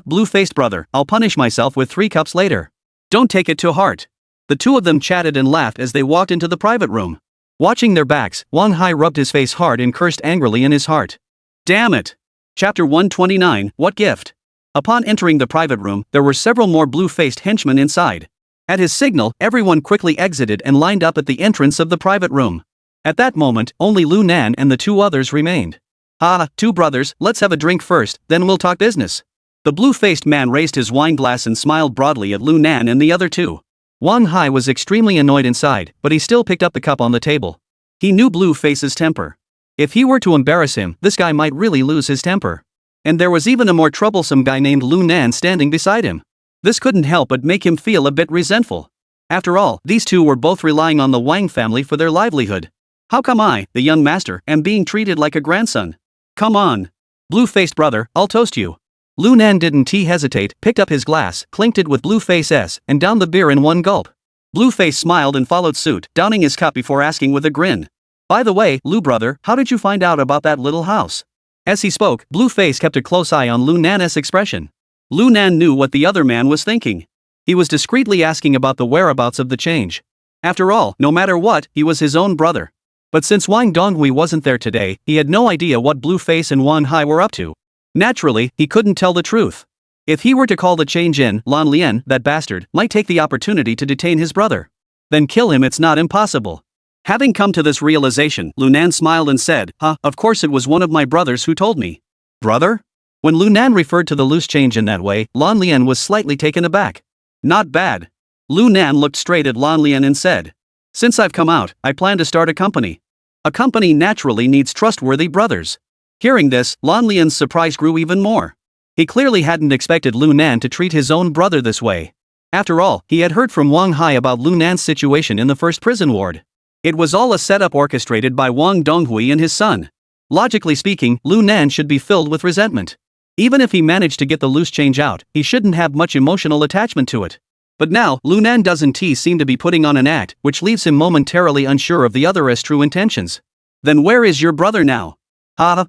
Blue-faced brother, I'll punish myself with 3 cups later. Don't take it to heart. The two of them chatted and laughed as they walked into the private room. Watching their backs, Wang Hai rubbed his face hard and cursed angrily in his heart. Damn it! Chapter 129, What Gift? Upon entering the private room, there were several more blue-faced henchmen inside. At his signal, everyone quickly exited and lined up at the entrance of the private room. At that moment, only Lu Nan and the 2 others remained. 2 brothers, let's have a drink first, then we'll talk business. The blue-faced man raised his wine glass and smiled broadly at Lu Nan and the other 2. Wang Hai was extremely annoyed inside, but he still picked up the cup on the table. He knew Blueface's temper. If he were to embarrass him, this guy might really lose his temper. And there was even a more troublesome guy named Lu Nan standing beside him. This couldn't help but make him feel a bit resentful. After all, these 2 were both relying on the Wang family for their livelihood. How come I, the young master, am being treated like a grandson? Come on. Blue-faced brother, I'll toast you. Lu Nan didn't hesitate, picked up his glass, clinked it with Blueface's, and downed the beer in one gulp. Blueface smiled and followed suit, downing his cup before asking with a grin. By the way, Lu brother, how did you find out about that little house? As he spoke, Blueface kept a close eye on Lu Nan's expression. Lu Nan knew what the other man was thinking. He was discreetly asking about the whereabouts of the change. After all, no matter what, he was his own brother. But since Wang Donghui wasn't there today, he had no idea what Blueface and Wang Hai were up to. Naturally, he couldn't tell the truth. If he were to call the change in, Lan Lian, that bastard, might take the opportunity to detain his brother. Then kill him, it's not impossible. Having come to this realization, Lu Nan smiled and said, of course it was one of my brothers who told me. Brother? When Lu Nan referred to the loose change in that way, Lan Lian was slightly taken aback. Not bad. Lu Nan looked straight at Lan Lian and said, since I've come out, I plan to start a company. A company naturally needs trustworthy brothers. Hearing this, Lan Lian's surprise grew even more. He clearly hadn't expected Lu Nan to treat his own brother this way. After all, he had heard from Wang Hai about Lu Nan's situation in the first prison ward. It was all a setup orchestrated by Wang Donghui and his son. Logically speaking, Lu Nan should be filled with resentment. Even if he managed to get the loose change out, he shouldn't have much emotional attachment to it. But now, Lu Nan doesn't seem to be putting on an act, which leaves him momentarily unsure of the other's true intentions. Then where is your brother now?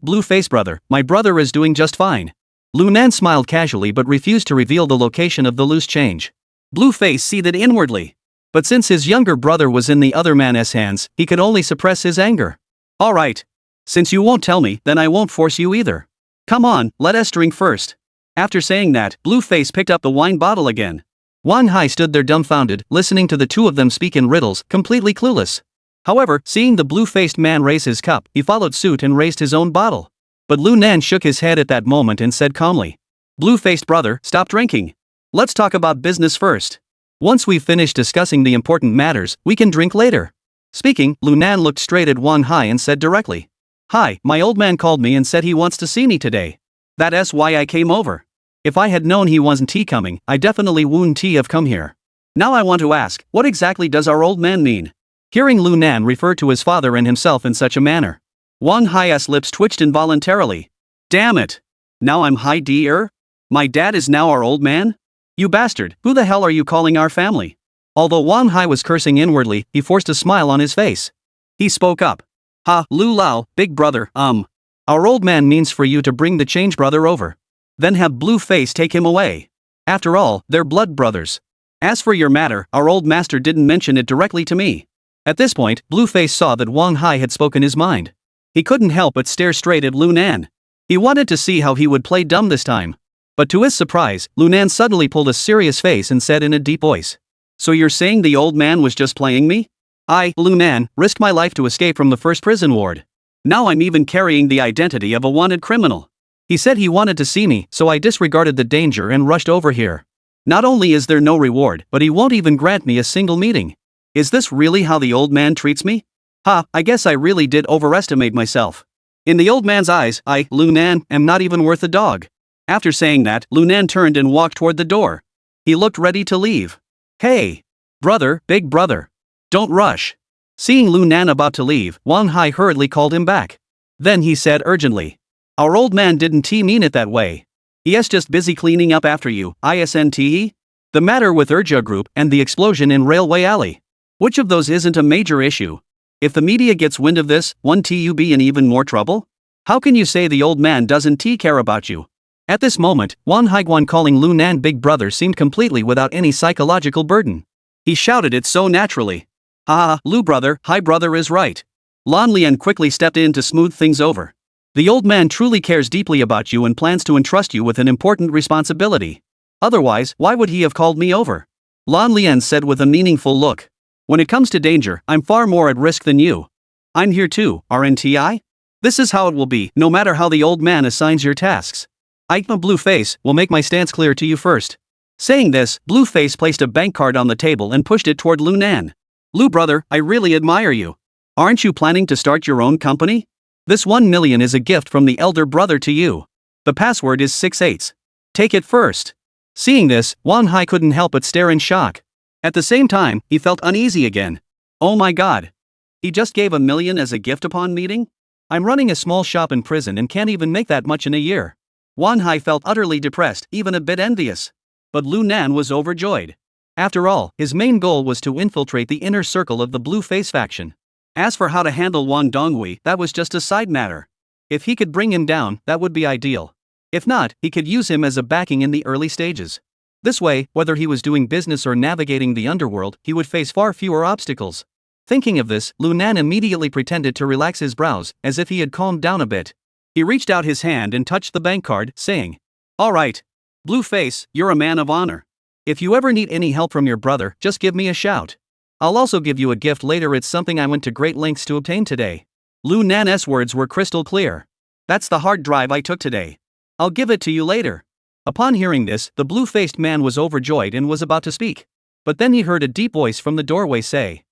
Blue-face brother, my brother is doing just fine. Lu Nan smiled casually but refused to reveal the location of the loose change. Blueface seethed inwardly. But since his younger brother was in the other man's hands, he could only suppress his anger. Alright. Since you won't tell me, then I won't force you either. Come on, let us drink first. After saying that, Blueface picked up the wine bottle again. Wang Hai stood there dumbfounded, listening to the two of them speak in riddles, completely clueless. However, seeing the blue-faced man raise his cup, he followed suit and raised his own bottle. But Lu Nan shook his head at that moment and said calmly, "Blue-faced brother, stop drinking. Let's talk about business first. Once we've finished discussing the important matters, we can drink later." Speaking, Lu Nan looked straight at Wang Hai and said directly, "Hi, my old man called me and said he wants to see me today. That's why I came over. If I had known he wasn't coming, I definitely wouldn't have come here. Now I want to ask, what exactly does our old man mean?" Hearing Lu Nan refer to his father and himself in such a manner, Wang Hai's lips twitched involuntarily. Damn it! Now I'm Hai Di-er? My dad is now our old man? You bastard, who the hell are you calling our family? Although Wang Hai was cursing inwardly, he forced a smile on his face. He spoke up. Lu Lao, big brother, our old man means for you to bring the change brother over. Then have Blueface take him away. After all, they're blood brothers. As for your matter, our old master didn't mention it directly to me. At this point, Blueface saw that Wang Hai had spoken his mind. He couldn't help but stare straight at Lu Nan. He wanted to see how he would play dumb this time. But to his surprise, Lu Nan suddenly pulled a serious face and said in a deep voice, "So you're saying the old man was just playing me? I, Lu Nan, risked my life to escape from the first prison ward. Now I'm even carrying the identity of a wanted criminal. He said he wanted to see me, so I disregarded the danger and rushed over here. Not only is there no reward, but he won't even grant me a single meeting. Is this really how the old man treats me? I guess I really did overestimate myself. In the old man's eyes, I, Lu Nan, am not even worth a dog." After saying that, Lu Nan turned and walked toward the door. He looked ready to leave. "Hey! Brother, big brother. Don't rush." Seeing Lu Nan about to leave, Wang Hai hurriedly called him back. Then he said urgently, "Our old man didn't mean it that way. He's just busy cleaning up after you, isn't he? The matter with Urja Group and the explosion in Railway Alley. Which of those isn't a major issue? If the media gets wind of this, won't you be in even more trouble? How can you say the old man doesn't care about you?" At this moment, Wang Haiguan calling Lu Nan big brother seemed completely without any psychological burden. He shouted it so naturally. Lu brother, Hai brother is right. Lan Lian quickly stepped in to smooth things over. The old man truly cares deeply about you and plans to entrust you with an important responsibility. Otherwise, why would he have called me over? Lan Lian said with a meaningful look. When it comes to danger, I'm far more at risk than you. I'm here too, aren't I? This is how it will be, no matter how the old man assigns your tasks. Blueface will make my stance clear to you first. Saying this, Blueface placed a bank card on the table and pushed it toward Lu Nan. Lu brother, I really admire you. Aren't you planning to start your own company? This 1 million is a gift from the elder brother to you. The password is 6/8. Take it first. Seeing this, Wang Hai couldn't help but stare in shock. At the same time, he felt uneasy again. Oh my god. He just gave 1 million as a gift upon meeting? I'm running a small shop in prison and can't even make that much in a year. Wang Hai felt utterly depressed, even a bit envious. But Lu Nan was overjoyed. After all, his main goal was to infiltrate the inner circle of the Blue-Face faction. As for how to handle Wang Donghui, that was just a side matter. If he could bring him down, that would be ideal. If not, he could use him as a backing in the early stages. This way, whether he was doing business or navigating the underworld, he would face far fewer obstacles. Thinking of this, Lu Nan immediately pretended to relax his brows, as if he had calmed down a bit. He reached out his hand and touched the bank card, saying, "All right. Blueface, you're a man of honor. If you ever need any help from your brother, just give me a shout. I'll also give you a gift later. It's something I went to great lengths to obtain today." Lu Nan's words were crystal clear. "That's the hard drive I took today. I'll give it to you later." Upon hearing this, the blue-faced man was overjoyed and was about to speak. But then he heard a deep voice from the doorway say,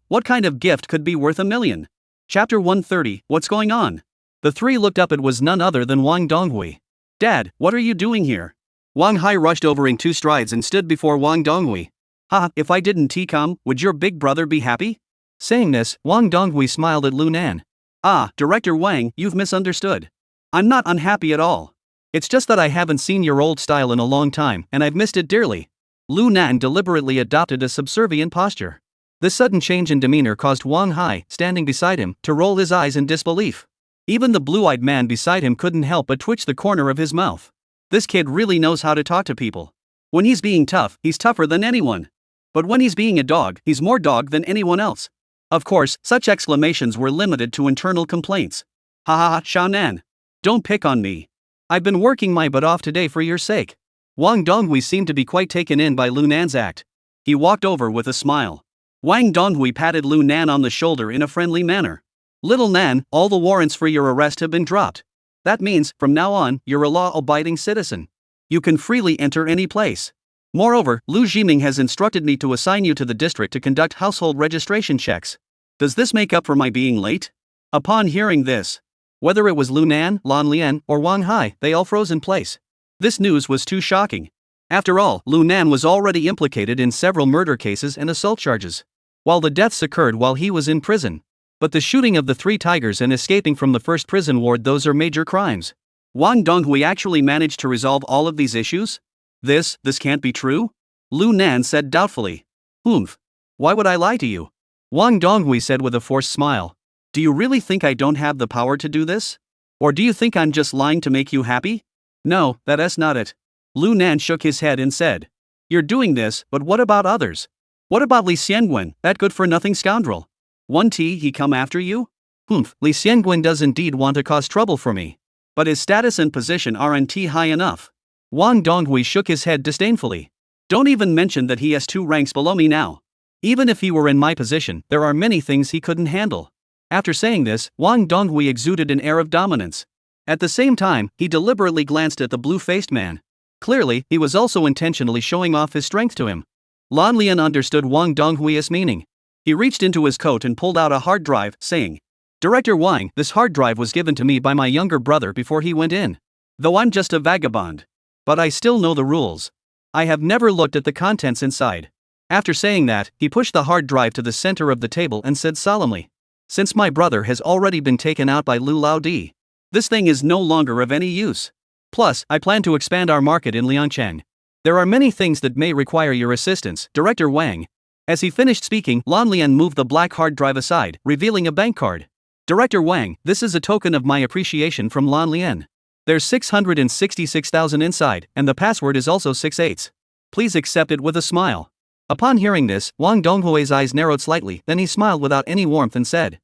what kind of gift could be worth 1 million? Chapter 130, What's going on? The three looked up. It was none other than Wang Donghui. "Dad, what are you doing here?" Wang Hai rushed over in 2 strides and stood before Wang Donghui. Ha, if I didn't come, would your big brother be happy? Saying this, Wang Donghui smiled at Lu Nan. Ah, Director Wang, you've misunderstood. I'm not unhappy at all. It's just that I haven't seen your old style in a long time and I've missed it dearly. Lu Nan deliberately adopted a subservient posture. This sudden change in demeanor caused Wang Hai, standing beside him, to roll his eyes in disbelief. Even the blue-eyed man beside him couldn't help but twitch the corner of his mouth. This kid really knows how to talk to people. When he's being tough, he's tougher than anyone. But when he's being a dog, he's more dog than anyone else. Of course, such exclamations were limited to internal complaints. Ha ha ha, Shannan. Don't pick on me. I've been working my butt off today for your sake. Wang Donghui seemed to be quite taken in by Lu Nan's act. He walked over with a smile. Wang Donghui patted Lu Nan on the shoulder in a friendly manner. Little Nan, all the warrants for your arrest have been dropped. That means, from now on, you're a law-abiding citizen. You can freely enter any place. Moreover, Lu Jiming has instructed me to assign you to the district to conduct household registration checks. Does this make up for my being late? Upon hearing this, whether it was Lu Nan, Lan Lian, or Wang Hai, they all froze in place. This news was too shocking. After all, Lu Nan was already implicated in several murder cases and assault charges, while the deaths occurred while he was in prison. But the shooting of the 3 tigers and escaping from the first prison ward, those are major crimes. Wang Donghui actually managed to resolve all of these issues? This can't be true? Lu Nan said doubtfully. Oomph. Why would I lie to you? Wang Donghui said with a forced smile. Do you really think I don't have the power to do this? Or do you think I'm just lying to make you happy? No, that's not it. Lu Nan shook his head and said. You're doing this, but what about others? What about Li Xiangwen, that good-for-nothing scoundrel? He come after you? Li Xiangwen does indeed want to cause trouble for me. But his status and position aren't high enough. Wang Donghui shook his head disdainfully. Don't even mention that he has 2 ranks below me now. Even if he were in my position, there are many things he couldn't handle. After saying this, Wang Donghui exuded an air of dominance. At the same time, he deliberately glanced at the blue-faced man. Clearly, he was also intentionally showing off his strength to him. Lan Lian understood Wang Donghui's meaning. He reached into his coat and pulled out a hard drive, saying, Director Wang, this hard drive was given to me by my younger brother before he went in. Though I'm just a vagabond. But I still know the rules. I have never looked at the contents inside. After saying that, he pushed the hard drive to the center of the table and said solemnly, Since my brother has already been taken out by Lu Laodi, this thing is no longer of any use. Plus, I plan to expand our market in Liangcheng. There are many things that may require your assistance, Director Wang. As he finished speaking, Lan Lian moved the black hard drive aside, revealing a bank card. Director Wang, this is a token of my appreciation from Lan Lian. There's 666,000 inside, and the password is also 6/8. Please accept it with a smile. Upon hearing this, Wang Donghui's eyes narrowed slightly, then he smiled without any warmth and said,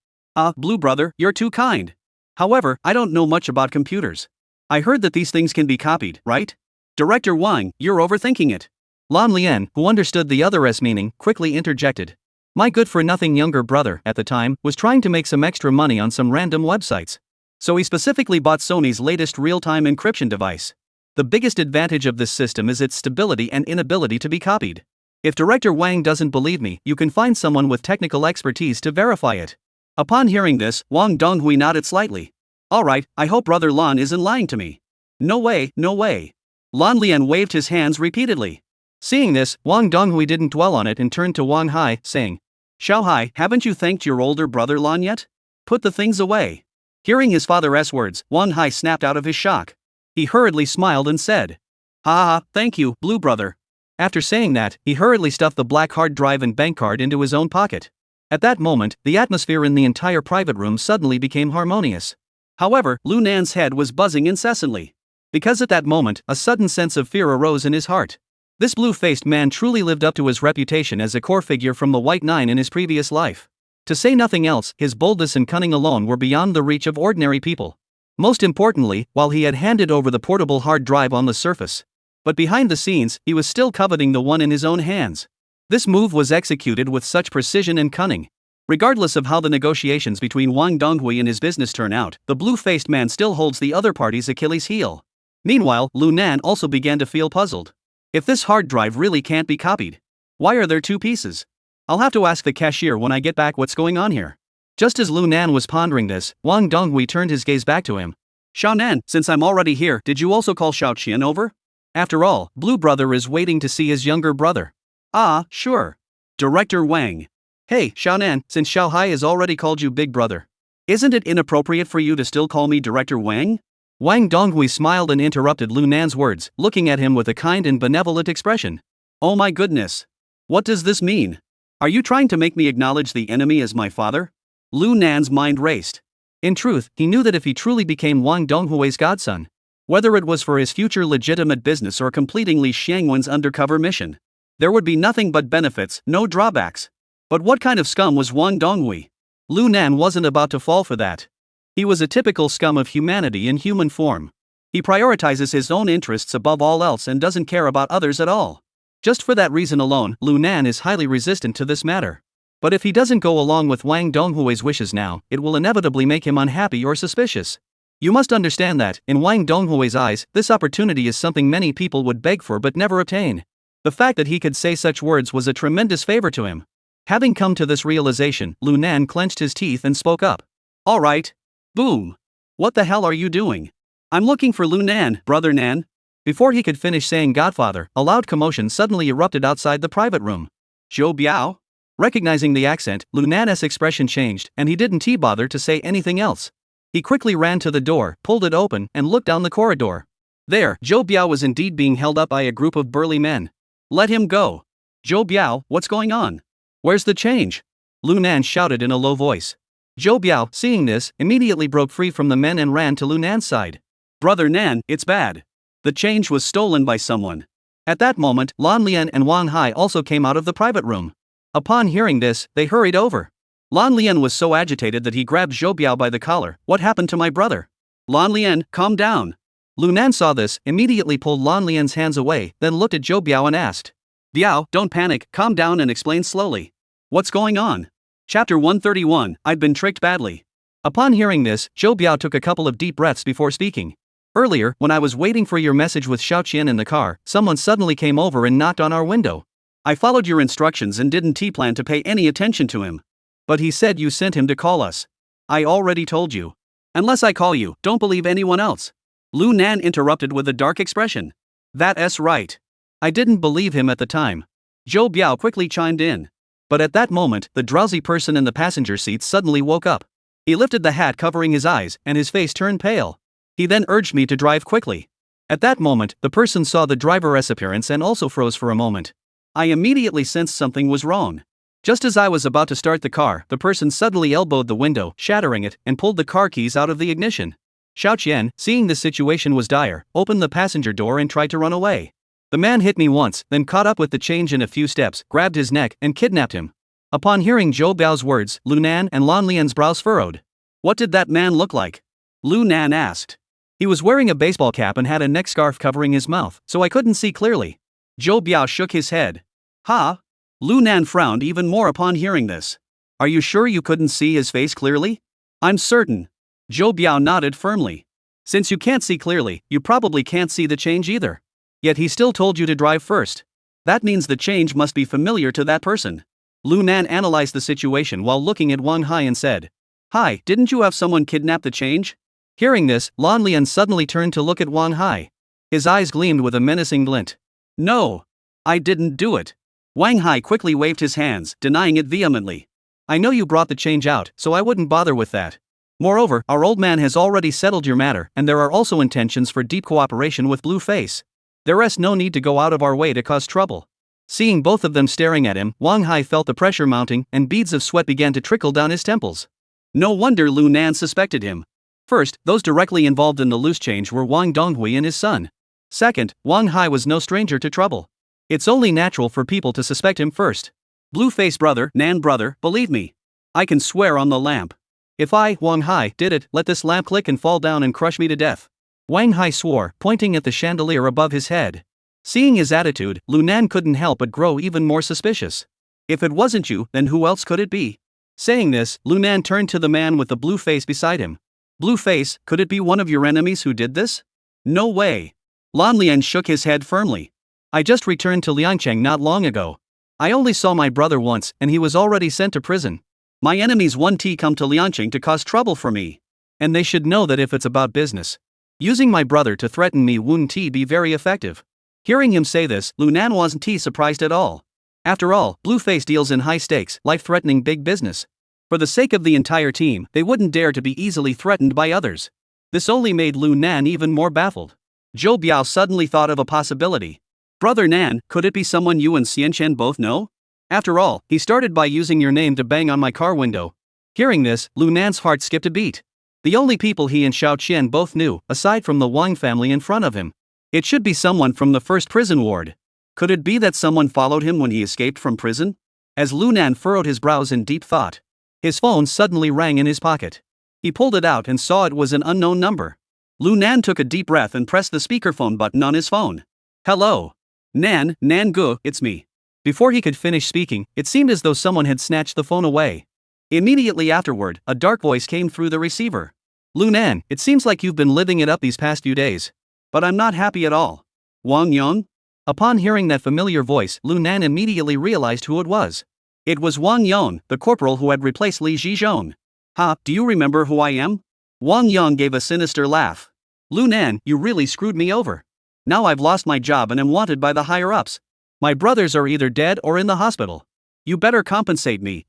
Blue brother, you're too kind. However, I don't know much about computers. I heard that these things can be copied, right? Director Wang, you're overthinking it. Lan Lian, who understood the other's meaning, quickly interjected. My good-for-nothing younger brother, at the time, was trying to make some extra money on some random websites. So he specifically bought Sony's latest real-time encryption device. The biggest advantage of this system is its stability and inability to be copied. If Director Wang doesn't believe me, you can find someone with technical expertise to verify it. Upon hearing this, Wang Donghui nodded slightly. Alright, I hope Brother Lan isn't lying to me. No way, no way. Lan Lian waved his hands repeatedly. Seeing this, Wang Donghui didn't dwell on it and turned to Wang Hai, saying, Xiao Hai, haven't you thanked your older brother Lan yet? Put the things away. Hearing his father's words, Wang Hai snapped out of his shock. He hurriedly smiled and said, Ha ha, thank you, blue brother. After saying that, he hurriedly stuffed the black hard drive and bank card into his own pocket. At that moment, the atmosphere in the entire private room suddenly became harmonious. However, Lu Nan's head was buzzing incessantly. Because at that moment, a sudden sense of fear arose in his heart. This blue-faced man truly lived up to his reputation as a core figure from the White Nine in his previous life. To say nothing else, his boldness and cunning alone were beyond the reach of ordinary people. Most importantly, while he had handed over the portable hard drive on the surface, but behind the scenes, he was still coveting the one in his own hands. This move was executed with such precision and cunning. Regardless of how the negotiations between Wang Donghui and his business turn out, the blue-faced man still holds the other party's Achilles heel. Meanwhile, Lu Nan also began to feel puzzled. If this hard drive really can't be copied, why are there two pieces? I'll have to ask the cashier when I get back what's going on here. Just as Lu Nan was pondering this, Wang Donghui turned his gaze back to him. Xiao Nan, since I'm already here, did you also call Xiao Qian over? After all, Blue Brother is waiting to see his younger brother. Ah, sure. Director Wang. Hey, Xiaonan, since Xiao Hai has already called you Big Brother, isn't it inappropriate for you to still call me Director Wang? Wang Donghui smiled and interrupted Lu Nan's words, looking at him with a kind and benevolent expression. Oh my goodness. What does this mean? Are you trying to make me acknowledge the enemy as my father? Lu Nan's mind raced. In truth, he knew that if he truly became Wang Donghui's godson, whether it was for his future legitimate business or completing Li Xiangwen's undercover mission, there would be nothing but benefits, no drawbacks. But what kind of scum was Wang Donghui? Lu Nan wasn't about to fall for that. He was a typical scum of humanity in human form. He prioritizes his own interests above all else and doesn't care about others at all. Just for that reason alone, Lu Nan is highly resistant to this matter. But if he doesn't go along with Wang Donghui's wishes now, it will inevitably make him unhappy or suspicious. You must understand that, in Wang Donghui's eyes, this opportunity is something many people would beg for but never obtain. The fact that he could say such words was a tremendous favor to him. Having come to this realization, Lu Nan clenched his teeth and spoke up. All right. Boom. What the hell are you doing? I'm looking for Lu Nan, Brother Nan. Before he could finish saying Godfather, a loud commotion suddenly erupted outside the private room. Zhou Biao? Recognizing the accent, Lu Nan's expression changed, and he didn't bother to say anything else. He quickly ran to the door, pulled it open, and looked down the corridor. There, Zhou Biao was indeed being held up by a group of burly men. Let him go. Zhou Biao, what's going on? Where's the change? Lu Nan shouted in a low voice. Zhou Biao, seeing this, immediately broke free from the men and ran to Lu Nan's side. Brother Nan, it's bad. The change was stolen by someone. At that moment, Lan Lian and Wang Hai also came out of the private room. Upon hearing this, they hurried over. Lan Lian was so agitated that he grabbed Zhou Biao by the collar. What happened to my brother? Lan Lian, calm down. Lu Nan saw this, immediately pulled Lan Lian's hands away, then looked at Zhou Biao and asked. Biao, don't panic, calm down and explain slowly. What's going on? Chapter 131, I'd been tricked badly. Upon hearing this, Zhou Biao took a couple of deep breaths before speaking. Earlier, when I was waiting for your message with Xiao Qian in the car, someone suddenly came over and knocked on our window. I followed your instructions and didn't plan to pay any attention to him. But he said you sent him to call us. I already told you. Unless I call you, don't believe anyone else. Lu Nan interrupted with a dark expression. That's right. I didn't believe him at the time. Zhou Biao quickly chimed in. But at that moment, the drowsy person in the passenger seat suddenly woke up. He lifted the hat covering his eyes, and his face turned pale. He then urged me to drive quickly. At that moment, the person saw the driver's appearance and also froze for a moment. I immediately sensed something was wrong. Just as I was about to start the car, the person suddenly elbowed the window, shattering it, and pulled the car keys out of the ignition. Xiao Qian, seeing the situation was dire, opened the passenger door and tried to run away. The man hit me once, then caught up with the change in a few steps, grabbed his neck, and kidnapped him. Upon hearing Zhou Biao's words, Lu Nan and Lan Lian's brows furrowed. What did that man look like? Lu Nan asked. He was wearing a baseball cap and had a neck scarf covering his mouth, so I couldn't see clearly. Zhou Biao shook his head. Ha? Lu Nan frowned even more upon hearing this. Are you sure you couldn't see his face clearly? I'm certain. Zhou Biao nodded firmly. Since you can't see clearly, you probably can't see the change either. Yet he still told you to drive first. That means the change must be familiar to that person. Lu Nan analyzed the situation while looking at Wang Hai and said. Hi, didn't you have someone kidnap the change? Hearing this, Lan Lian suddenly turned to look at Wang Hai. His eyes gleamed with a menacing glint. No. I didn't do it. Wang Hai quickly waved his hands, denying it vehemently. I know you brought the change out, so I wouldn't bother with that. Moreover, our old man has already settled your matter, and there are also intentions for deep cooperation with Blueface. There is no need to go out of our way to cause trouble. Seeing both of them staring at him, Wang Hai felt the pressure mounting, and beads of sweat began to trickle down his temples. No wonder Lu Nan suspected him. First, those directly involved in the loose change were Wang Donghui and his son. Second, Wang Hai was no stranger to trouble. It's only natural for people to suspect him first. Blueface brother, Nan brother, believe me. I can swear on the lamp. If I, Wang Hai, did it, let this lamp click and fall down and crush me to death. Wang Hai swore, pointing at the chandelier above his head. Seeing his attitude, Lu Nan couldn't help but grow even more suspicious. If it wasn't you, then who else could it be? Saying this, Lu Nan turned to the man with the blue face beside him. Blueface, could it be one of your enemies who did this? No way. Lan Lian shook his head firmly. I just returned to Liangcheng not long ago. I only saw my brother once, and he was already sent to prison. My enemies come to Liangcheng to cause trouble for me. And they should know that if it's about business, using my brother to threaten me wouldn't be very effective. Hearing him say this, Lu Nan wasn't surprised at all. After all, Blueface deals in high-stakes, life-threatening big business. For the sake of the entire team, they wouldn't dare to be easily threatened by others. This only made Lu Nan even more baffled. Zhou Biao suddenly thought of a possibility. Brother Nan, could it be someone you and Xian Chen both know? After all, he started by using your name to bang on my car window. Hearing this, Lu Nan's heart skipped a beat. The only people he and Xiao Qian both knew, aside from the Wang family in front of him. It should be someone from the first prison ward. Could it be that someone followed him when he escaped from prison? As Lu Nan furrowed his brows in deep thought, his phone suddenly rang in his pocket. He pulled it out and saw it was an unknown number. Lu Nan took a deep breath and pressed the speakerphone button on his phone. Hello. Nan Gu, it's me. Before he could finish speaking, it seemed as though someone had snatched the phone away. Immediately afterward, a dark voice came through the receiver. Lu Nan, it seems like you've been living it up these past few days. But I'm not happy at all. Wang Yang? Upon hearing that familiar voice, Lu Nan immediately realized who it was. It was Wang Yang, the corporal who had replaced Li Zhizhong. Ha, do you remember who I am? Wang Yang gave a sinister laugh. Lu Nan, you really screwed me over. Now I've lost my job and am wanted by the higher-ups. My brothers are either dead or in the hospital. You better compensate me.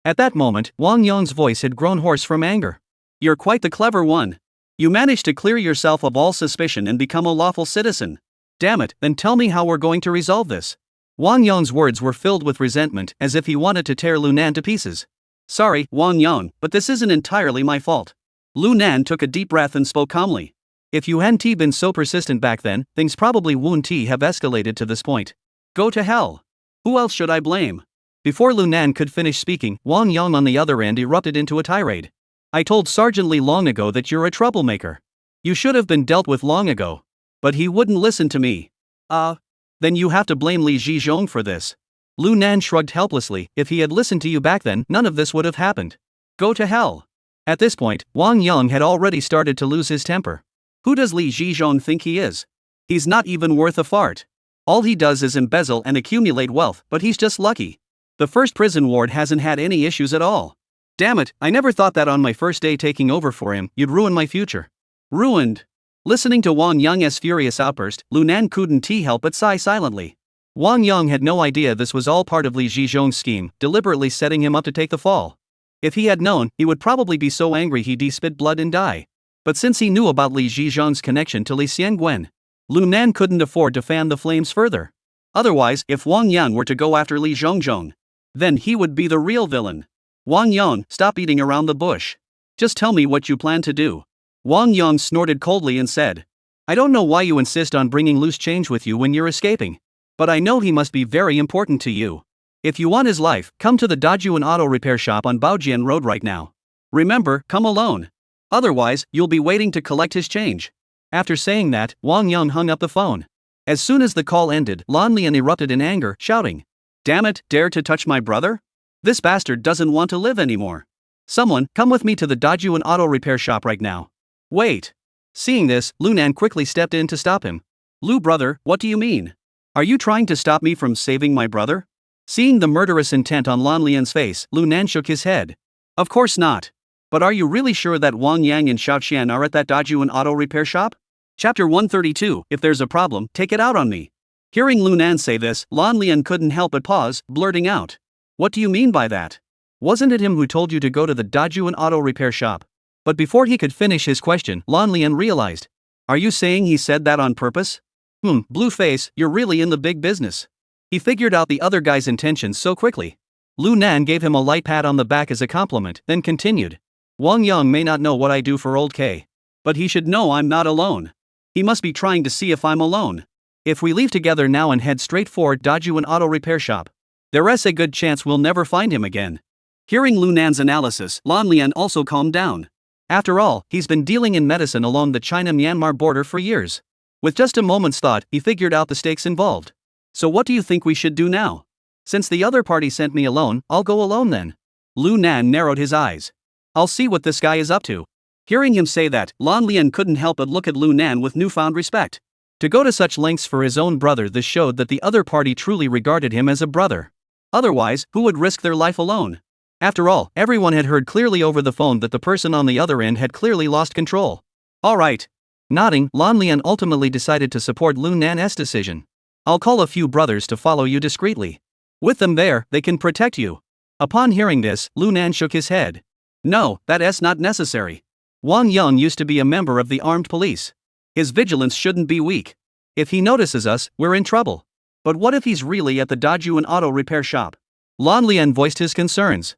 At that moment, Wang Yang's voice had grown hoarse from anger. You're quite the clever one. You managed to clear yourself of all suspicion and become a lawful citizen. Damn it, then tell me how we're going to resolve this. Wang Yang's words were filled with resentment, as if he wanted to tear Lu Nan to pieces. Sorry, Wang Yang, but this isn't entirely my fault. Lu Nan took a deep breath and spoke calmly. If you hadn't been so persistent back then, things probably wouldn't have escalated to this point. Go to hell. Who else should I blame? Before Lu Nan could finish speaking, Wang Yang on the other end erupted into a tirade. I told Sergeant Li long ago that you're a troublemaker. You should have been dealt with long ago. But he wouldn't listen to me. Then you have to blame Li Zhizhong for this. Lu Nan shrugged helplessly. If he had listened to you back then, none of this would have happened. Go to hell. At this point, Wang Yang had already started to lose his temper. Who does Li Zhizhong think he is? He's not even worth a fart. All he does is embezzle and accumulate wealth, but he's just lucky. The first prison ward hasn't had any issues at all. Damn it, I never thought that on my first day taking over for him, you'd ruin my future. Ruined. Listening to Wang Yang's furious outburst, Lu Nan couldn't help but sigh silently. Wang Yang had no idea this was all part of Li Zhizhong's scheme, deliberately setting him up to take the fall. If he had known, he would probably be so angry he'd spit blood and die. But since he knew about Li Zhizhong's connection to Li Xiangwen, Lu Nan couldn't afford to fan the flames further. Otherwise, if Wang Yang were to go after Li Zhongzhong, then he would be the real villain. Wang Yang, stop beating around the bush. Just tell me what you plan to do. Wang Yang snorted coldly and said, I don't know why you insist on bringing loose change with you when you're escaping. But I know he must be very important to you. If you want his life, come to the Dajuan auto repair shop on Baojian Road right now. Remember, come alone. Otherwise, you'll be waiting to collect his change. After saying that, Wang Yang hung up the phone. As soon as the call ended, Lan Lian erupted in anger, shouting, Damn it, dare to touch my brother? This bastard doesn't want to live anymore. Someone, come with me to the Dajuan auto repair shop right now. Wait. Seeing this, Lu Nan quickly stepped in to stop him. Lu brother, what do you mean? Are you trying to stop me from saving my brother? Seeing the murderous intent on Lan Lian's face, Lu Nan shook his head. Of course not. But are you really sure that Wang Yang and Xiao Qian are at that Dajuan auto repair shop? Chapter 132, If there's a problem, take it out on me. Hearing Lu Nan say this, Lan Lian couldn't help but pause, blurting out. What do you mean by that? Wasn't it him who told you to go to the Dajuan auto repair shop? But before he could finish his question, Lan Lian realized. Are you saying he said that on purpose? Blueface, you're really in the big business. He figured out the other guy's intentions so quickly. Lu Nan gave him a light pat on the back as a compliment, then continued. Wang Yang may not know what I do for old K. But he should know I'm not alone. He must be trying to see if I'm alone. If we leave together now and head straight for Dajuan auto repair shop, there's a good chance we'll never find him again. Hearing Lu Nan's analysis, Lan Lian also calmed down. After all, he's been dealing in medicine along the China-Myanmar border for years. With just a moment's thought, he figured out the stakes involved. So what do you think we should do now? Since the other party sent me alone, I'll go alone then. Lu Nan narrowed his eyes. I'll see what this guy is up to. Hearing him say that, Lan Lian couldn't help but look at Lu Nan with newfound respect. To go to such lengths for his own brother, this showed that the other party truly regarded him as a brother. Otherwise, who would risk their life alone? After all, everyone had heard clearly over the phone that the person on the other end had clearly lost control. Alright. Nodding, Lan Lian ultimately decided to support Lu Nan's decision. I'll call a few brothers to follow you discreetly. With them there, they can protect you. Upon hearing this, Lu Nan shook his head. No, that's not necessary. Wang Yang used to be a member of the armed police. His vigilance shouldn't be weak. If he notices us, we're in trouble. But what if he's really at the Dajuan auto repair shop? Lan Lian voiced his concerns.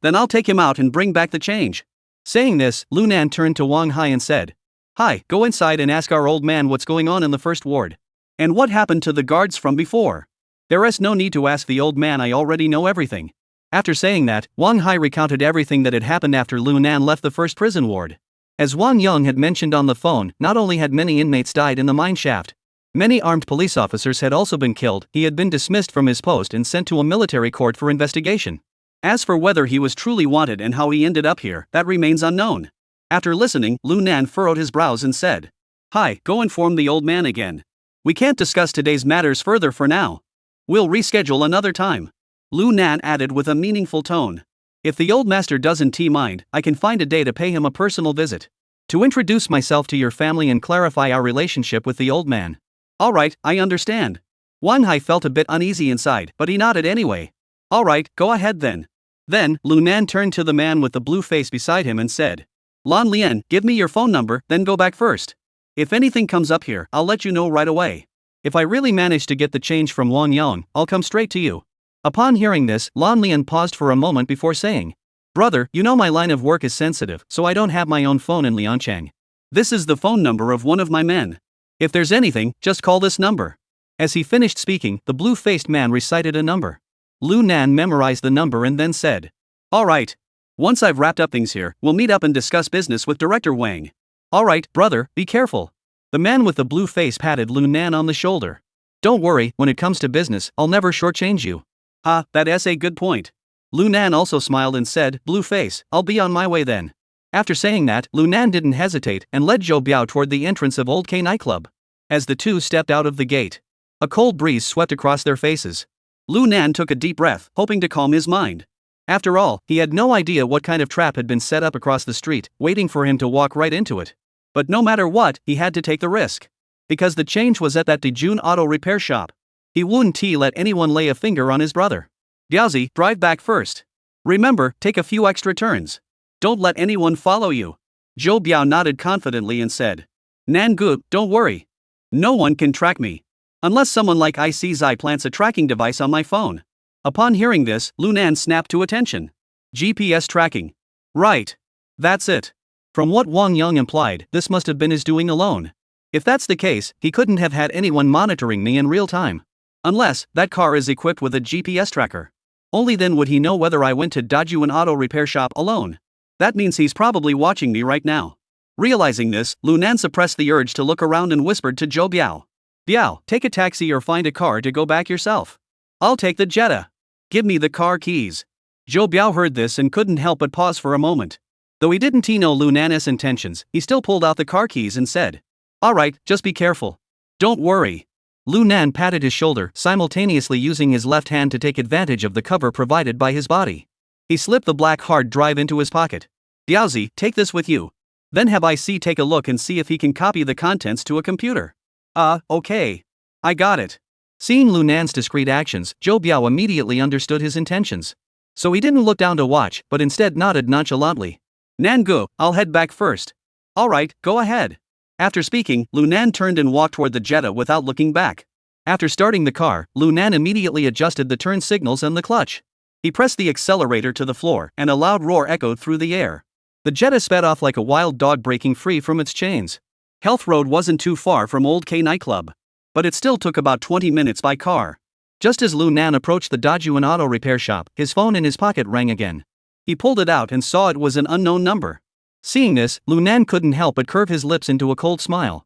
Then I'll take him out and bring back the change. Saying this, Lu Nan turned to Wang Hai and said, Hi, go inside and ask our old man what's going on in the first ward. And what happened to the guards from before? There is no need to ask the old man, I already know everything. After saying that, Wang Hai recounted everything that had happened after Lu Nan left the first prison ward. As Wang Yang had mentioned on the phone, not only had many inmates died in the mine shaft, many armed police officers had also been killed. He had been dismissed from his post and sent to a military court for investigation. As for whether he was truly wanted and how he ended up here, that remains unknown. After listening, Lu Nan furrowed his brows and said, Hi, go inform the old man again. We can't discuss today's matters further for now. We'll reschedule another time. Lu Nan added with a meaningful tone. If the old master doesn't mind, I can find a day to pay him a personal visit. To introduce myself to your family and clarify our relationship with the old man. Alright, I understand. Wang Hai felt a bit uneasy inside, but he nodded anyway. Alright, go ahead then. Then, Lu Nan turned to the man with the blue face beside him and said, Lan Lian, give me your phone number, then go back first. If anything comes up here, I'll let you know right away. If I really manage to get the change from Wang Yang, I'll come straight to you. Upon hearing this, Lan Lian paused for a moment before saying, Brother, you know my line of work is sensitive, so I don't have my own phone in Lianchang. This is the phone number of one of my men. If there's anything, just call this number. As he finished speaking, the blue-faced man recited a number. Lu Nan memorized the number and then said, Alright. Once I've wrapped up things here, we'll meet up and discuss business with Director Wang. Alright, brother, be careful. The man with the blue face patted Lu Nan on the shoulder. Don't worry, when it comes to business, I'll never shortchange you. That's a good point. Lu Nan also smiled and said, Blue face, I'll be on my way then. After saying that, Lu Nan didn't hesitate and led Zhou Biao toward the entrance of Old K nightclub. As the two stepped out of the gate, a cold breeze swept across their faces. Lu Nan took a deep breath, hoping to calm his mind. After all, he had no idea what kind of trap had been set up across the street, waiting for him to walk right into it. But no matter what, he had to take the risk. Because the change was at that Dejun auto repair shop. He wouldn't let anyone lay a finger on his brother. Diaozi, drive back first. Remember, take a few extra turns. Don't let anyone follow you. Zhou Biao nodded confidently and said, Nangu, don't worry. No one can track me. Unless someone like ICZI plants a tracking device on my phone. Upon hearing this, Lu Nan snapped to attention. GPS tracking. Right. That's it. From what Wang Yang implied, this must have been his doing alone. If that's the case, he couldn't have had anyone monitoring me in real time. Unless, that car is equipped with a GPS tracker. Only then would he know whether I went to Dajuan auto repair shop alone. That means he's probably watching me right now. Realizing this, Lu Nan suppressed the urge to look around and whispered to Zhou Biao. Biao, take a taxi or find a car to go back yourself. I'll take the Jetta. Give me the car keys. Zhou Biao heard this and couldn't help but pause for a moment. Though he didn't know Lu Nan's intentions, he still pulled out the car keys and said, Alright, just be careful. Don't worry. Lu Nan patted his shoulder, simultaneously using his left hand to take advantage of the cover provided by his body. He slipped the black hard drive into his pocket. Diaozi, take this with you. Then have IC take a look and see if he can copy the contents to a computer. Okay. I got it. Seeing Lu Nan's discreet actions, Zhou Biao immediately understood his intentions. So he didn't look down to watch, but instead nodded nonchalantly. Nangu, I'll head back first. Alright, go ahead. After speaking, Lu Nan turned and walked toward the Jetta without looking back. After starting the car, Lu Nan immediately adjusted the turn signals and the clutch. He pressed the accelerator to the floor, and a loud roar echoed through the air. The Jetta sped off like a wild dog breaking free from its chains. Health Road wasn't too far from Old K nightclub. But it still took about 20 minutes by car. Just as Lu Nan approached the Dajuan auto repair shop, his phone in his pocket rang again. He pulled it out and saw it was an unknown number. Seeing this, Lu Nan couldn't help but curve his lips into a cold smile.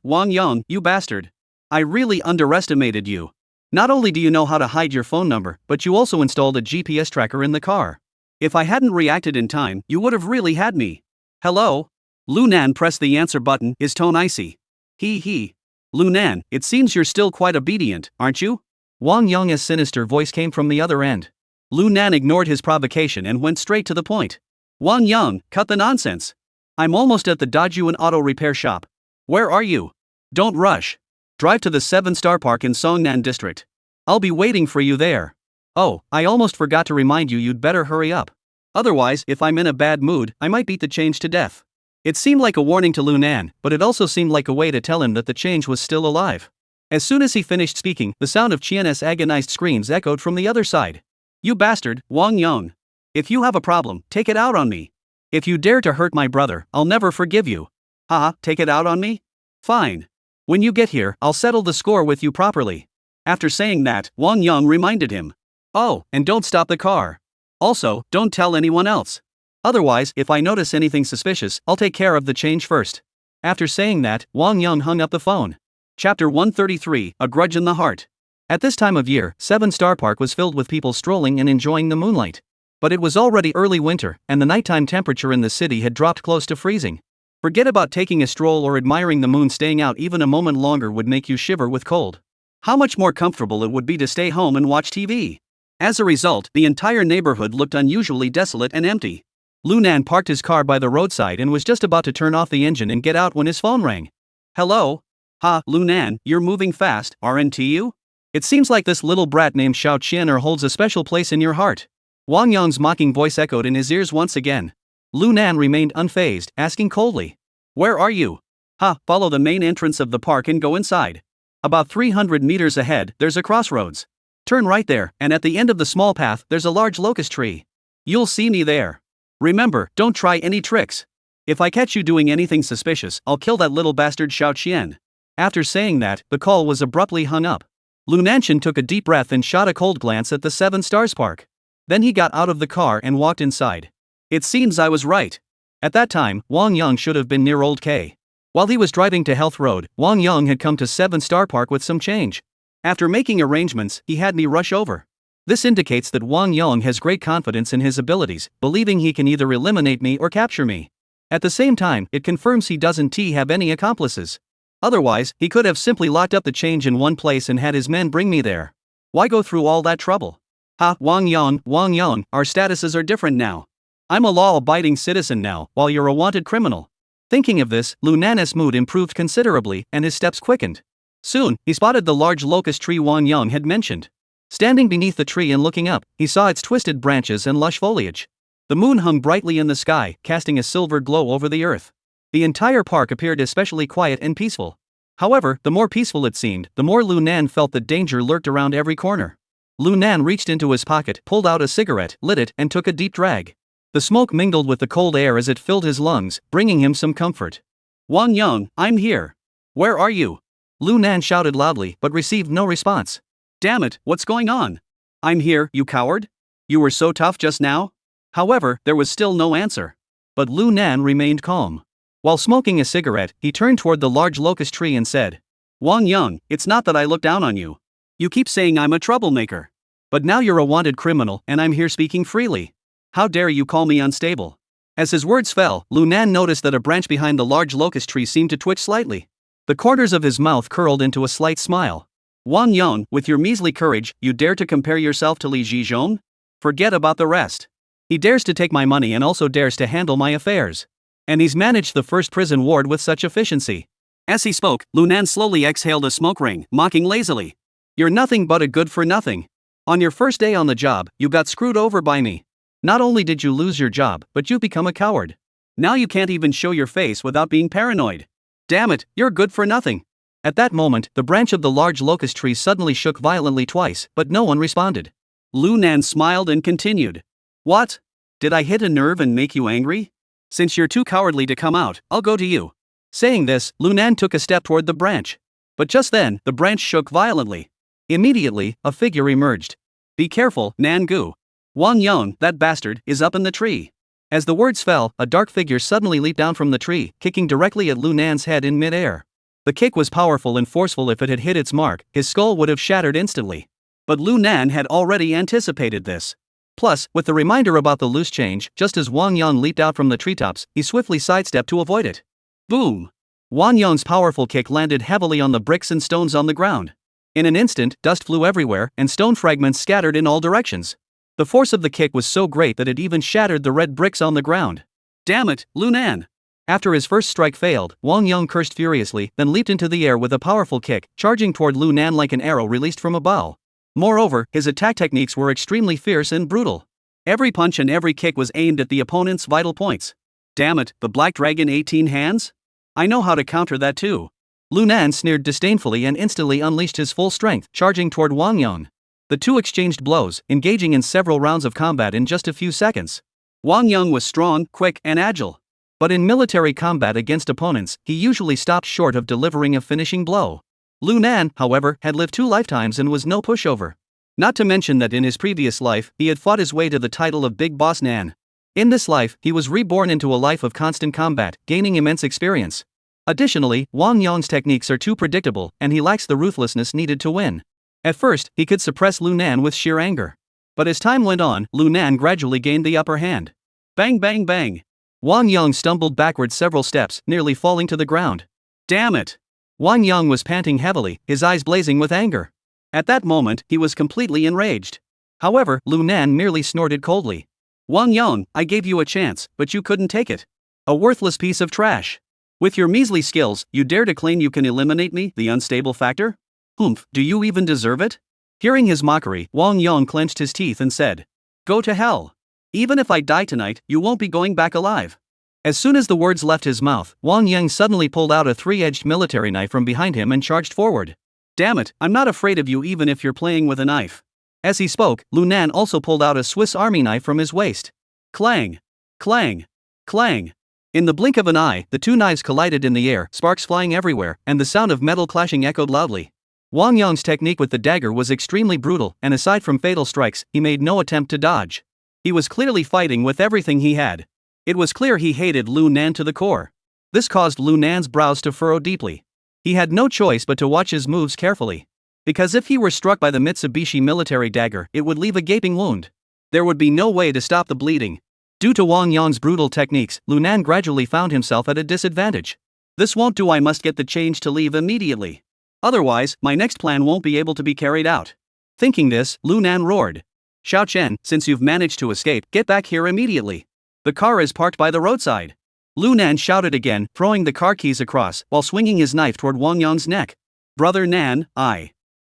Wang Yang, you bastard. I really underestimated you. Not only do you know how to hide your phone number, but you also installed a GPS tracker in the car. If I hadn't reacted in time, you would have really had me. Hello? Lu Nan pressed the answer button, his tone icy. He. Lu Nan, it seems you're still quite obedient, aren't you? Wang Yang's sinister voice came from the other end. Lu Nan ignored his provocation and went straight to the point. Wang Yang, cut the nonsense. I'm almost at the Dajuan auto repair shop. Where are you? Don't rush. Drive to the 7-star park in Songnan district. I'll be waiting for you there. Oh, I almost forgot to remind you, you'd better hurry up. Otherwise, if I'm in a bad mood, I might beat the change to death. It seemed like a warning to Lunan, but it also seemed like a way to tell him that the change was still alive. As soon as he finished speaking, the sound of Qian's agonized screams echoed from the other side. You bastard, Wang Yong. If you have a problem, take it out on me. If you dare to hurt my brother, I'll never forgive you. Haha, take it out on me? Fine. When you get here, I'll settle the score with you properly. After saying that, Wang Yong reminded him. Oh, and don't stop the car. Also, don't tell anyone else. Otherwise, if I notice anything suspicious, I'll take care of the change first. After saying that, Wang Yong hung up the phone. Chapter 133, A Grudge in the Heart. At this time of year, 7-Star Park was filled with people strolling and enjoying the moonlight. But it was already early winter, and the nighttime temperature in the city had dropped close to freezing. Forget about taking a stroll or admiring the moon. Staying out even a moment longer would make you shiver with cold. How much more comfortable it would be to stay home and watch TV. As a result, the entire neighborhood looked unusually desolate and empty. Lunan parked his car by the roadside and was just about to turn off the engine and get out when his phone rang. Hello? Ha, Lunan, you're moving fast, aren't you? It seems like this little brat named Xiao Qian holds a special place in your heart. Wang Yong's mocking voice echoed in his ears once again. Lunan remained unfazed, asking coldly. Where are you? Ha, follow the main entrance of the park and go inside. About 300 meters ahead, there's a crossroads. Turn right there, and at the end of the small path, there's a large locust tree. You'll see me there. Remember, don't try any tricks. If I catch you doing anything suspicious, I'll kill that little bastard Xiao Qian. After saying that, the call was abruptly hung up. Lunanshan took a deep breath and shot a cold glance at the 7 Stars Park. Then he got out of the car and walked inside. It seems I was right. At that time, Wang Yong should have been near Old K. While he was driving to Health Road, Wang Yong had come to 7 Star Park with some change. After making arrangements, he had me rush over. This indicates that Wang Yong has great confidence in his abilities, believing he can either eliminate me or capture me. At the same time, it confirms he doesn't have any accomplices. Otherwise, he could have simply locked up the change in one place and had his men bring me there. Why go through all that trouble? Ha, Wang Yong, our statuses are different now. I'm a law-abiding citizen now, while you're a wanted criminal. Thinking of this, Lunan's mood improved considerably, and his steps quickened. Soon, he spotted the large locust tree Wang Yong had mentioned. Standing beneath the tree and looking up, he saw its twisted branches and lush foliage. The moon hung brightly in the sky, casting a silver glow over the earth. The entire park appeared especially quiet and peaceful. However, the more peaceful it seemed, the more Lunan felt that danger lurked around every corner. Lunan reached into his pocket, pulled out a cigarette, lit it, and took a deep drag. The smoke mingled with the cold air as it filled his lungs, bringing him some comfort. Wang Yong, I'm here. Where are you? Lunan shouted loudly, but received no response. Damn it, what's going on? I'm here, you coward. You were so tough just now? However, there was still no answer. But Lunan remained calm. While smoking a cigarette, he turned toward the large locust tree and said, Wang Yong, it's not that I look down on you. You keep saying I'm a troublemaker. But now you're a wanted criminal, and I'm here speaking freely. How dare you call me unstable? As his words fell, Lunan noticed that a branch behind the large locust tree seemed to twitch slightly. The corners of his mouth curled into a slight smile. Wang Yong, with your measly courage, you dare to compare yourself to Li Zhizhong? Forget about the rest. He dares to take my money and also dares to handle my affairs. And he's managed the first prison ward with such efficiency. As he spoke, Lunan slowly exhaled a smoke ring, mocking lazily. You're nothing but a good-for-nothing. On your first day on the job, you got screwed over by me. Not only did you lose your job, but you've become a coward. Now you can't even show your face without being paranoid. Damn it, you're good for nothing. At that moment, the branch of the large locust tree suddenly shook violently twice, but no one responded. Lunan smiled and continued. What? Did I hit a nerve and make you angry? Since you're too cowardly to come out, I'll go to you. Saying this, Lunan took a step toward the branch. But just then, the branch shook violently. Immediately, a figure emerged. Be careful, Nangu. Wang Yong, that bastard, is up in the tree. As the words fell, a dark figure suddenly leaped down from the tree, kicking directly at Lunan's head in mid-air. The kick was powerful and forceful. If it had hit its mark, his skull would have shattered instantly. But Lunan had already anticipated this. Plus, with the reminder about the loose change, just as Wang Yong leaped out from the treetops, he swiftly sidestepped to avoid it. Boom! Wang Yong's powerful kick landed heavily on the bricks and stones on the ground. In an instant, dust flew everywhere, and stone fragments scattered in all directions. The force of the kick was so great that it even shattered the red bricks on the ground. Damn it, Lunan! After his first strike failed, Wang Yang cursed furiously, then leaped into the air with a powerful kick, charging toward Lu Nan like an arrow released from a bow. Moreover, his attack techniques were extremely fierce and brutal. Every punch and every kick was aimed at the opponent's vital points. Damn it, the Black Dragon 18 hands? I know how to counter that too. Lu Nan sneered disdainfully and instantly unleashed his full strength, charging toward Wang Yang. The two exchanged blows, engaging in several rounds of combat in just a few seconds. Wang Yang was strong, quick, and agile. But in military combat against opponents, he usually stopped short of delivering a finishing blow. Lu Nan, however, had lived 2 lifetimes and was no pushover. Not to mention that in his previous life, he had fought his way to the title of Big Boss Nan. In this life, he was reborn into a life of constant combat, gaining immense experience. Additionally, Wang Yang's techniques are too predictable, and he lacks the ruthlessness needed to win. At first, he could suppress Lu Nan with sheer anger. But as time went on, Lu Nan gradually gained the upper hand. Bang bang bang! Wang Yang stumbled backward several steps, nearly falling to the ground. Damn it! Wang Yang was panting heavily, his eyes blazing with anger. At that moment, he was completely enraged. However, Lu Nan merely snorted coldly. Wang Yang, I gave you a chance, but you couldn't take it. A worthless piece of trash. With your measly skills, you dare to claim you can eliminate me, the unstable factor? Humph, do you even deserve it? Hearing his mockery, Wang Yang clenched his teeth and said, Go to hell. Even if I die tonight, you won't be going back alive. As soon as the words left his mouth, Wang Yang suddenly pulled out a 3-edged military knife from behind him and charged forward. Damn it, I'm not afraid of you even if you're playing with a knife. As he spoke, Lu Nan also pulled out a Swiss Army knife from his waist. Clang! Clang! Clang! In the blink of an eye, the two knives collided in the air, sparks flying everywhere, and the sound of metal clashing echoed loudly. Wang Yang's technique with the dagger was extremely brutal, and aside from fatal strikes, he made no attempt to dodge. He was clearly fighting with everything he had. It was clear he hated Lu Nan to the core. This caused Lu Nan's brows to furrow deeply. He had no choice but to watch his moves carefully. Because if he were struck by the Mitsubishi military dagger, it would leave a gaping wound. There would be no way to stop the bleeding. Due to Wang Yang's brutal techniques, Lu Nan gradually found himself at a disadvantage. This won't do, I must get the change to leave immediately. Otherwise, my next plan won't be able to be carried out. Thinking this, Lu Nan roared. Xiao Chen, since you've managed to escape, get back here immediately. The car is parked by the roadside. Lu Nan shouted again, throwing the car keys across, while swinging his knife toward Wang Yang's neck. Brother Nan,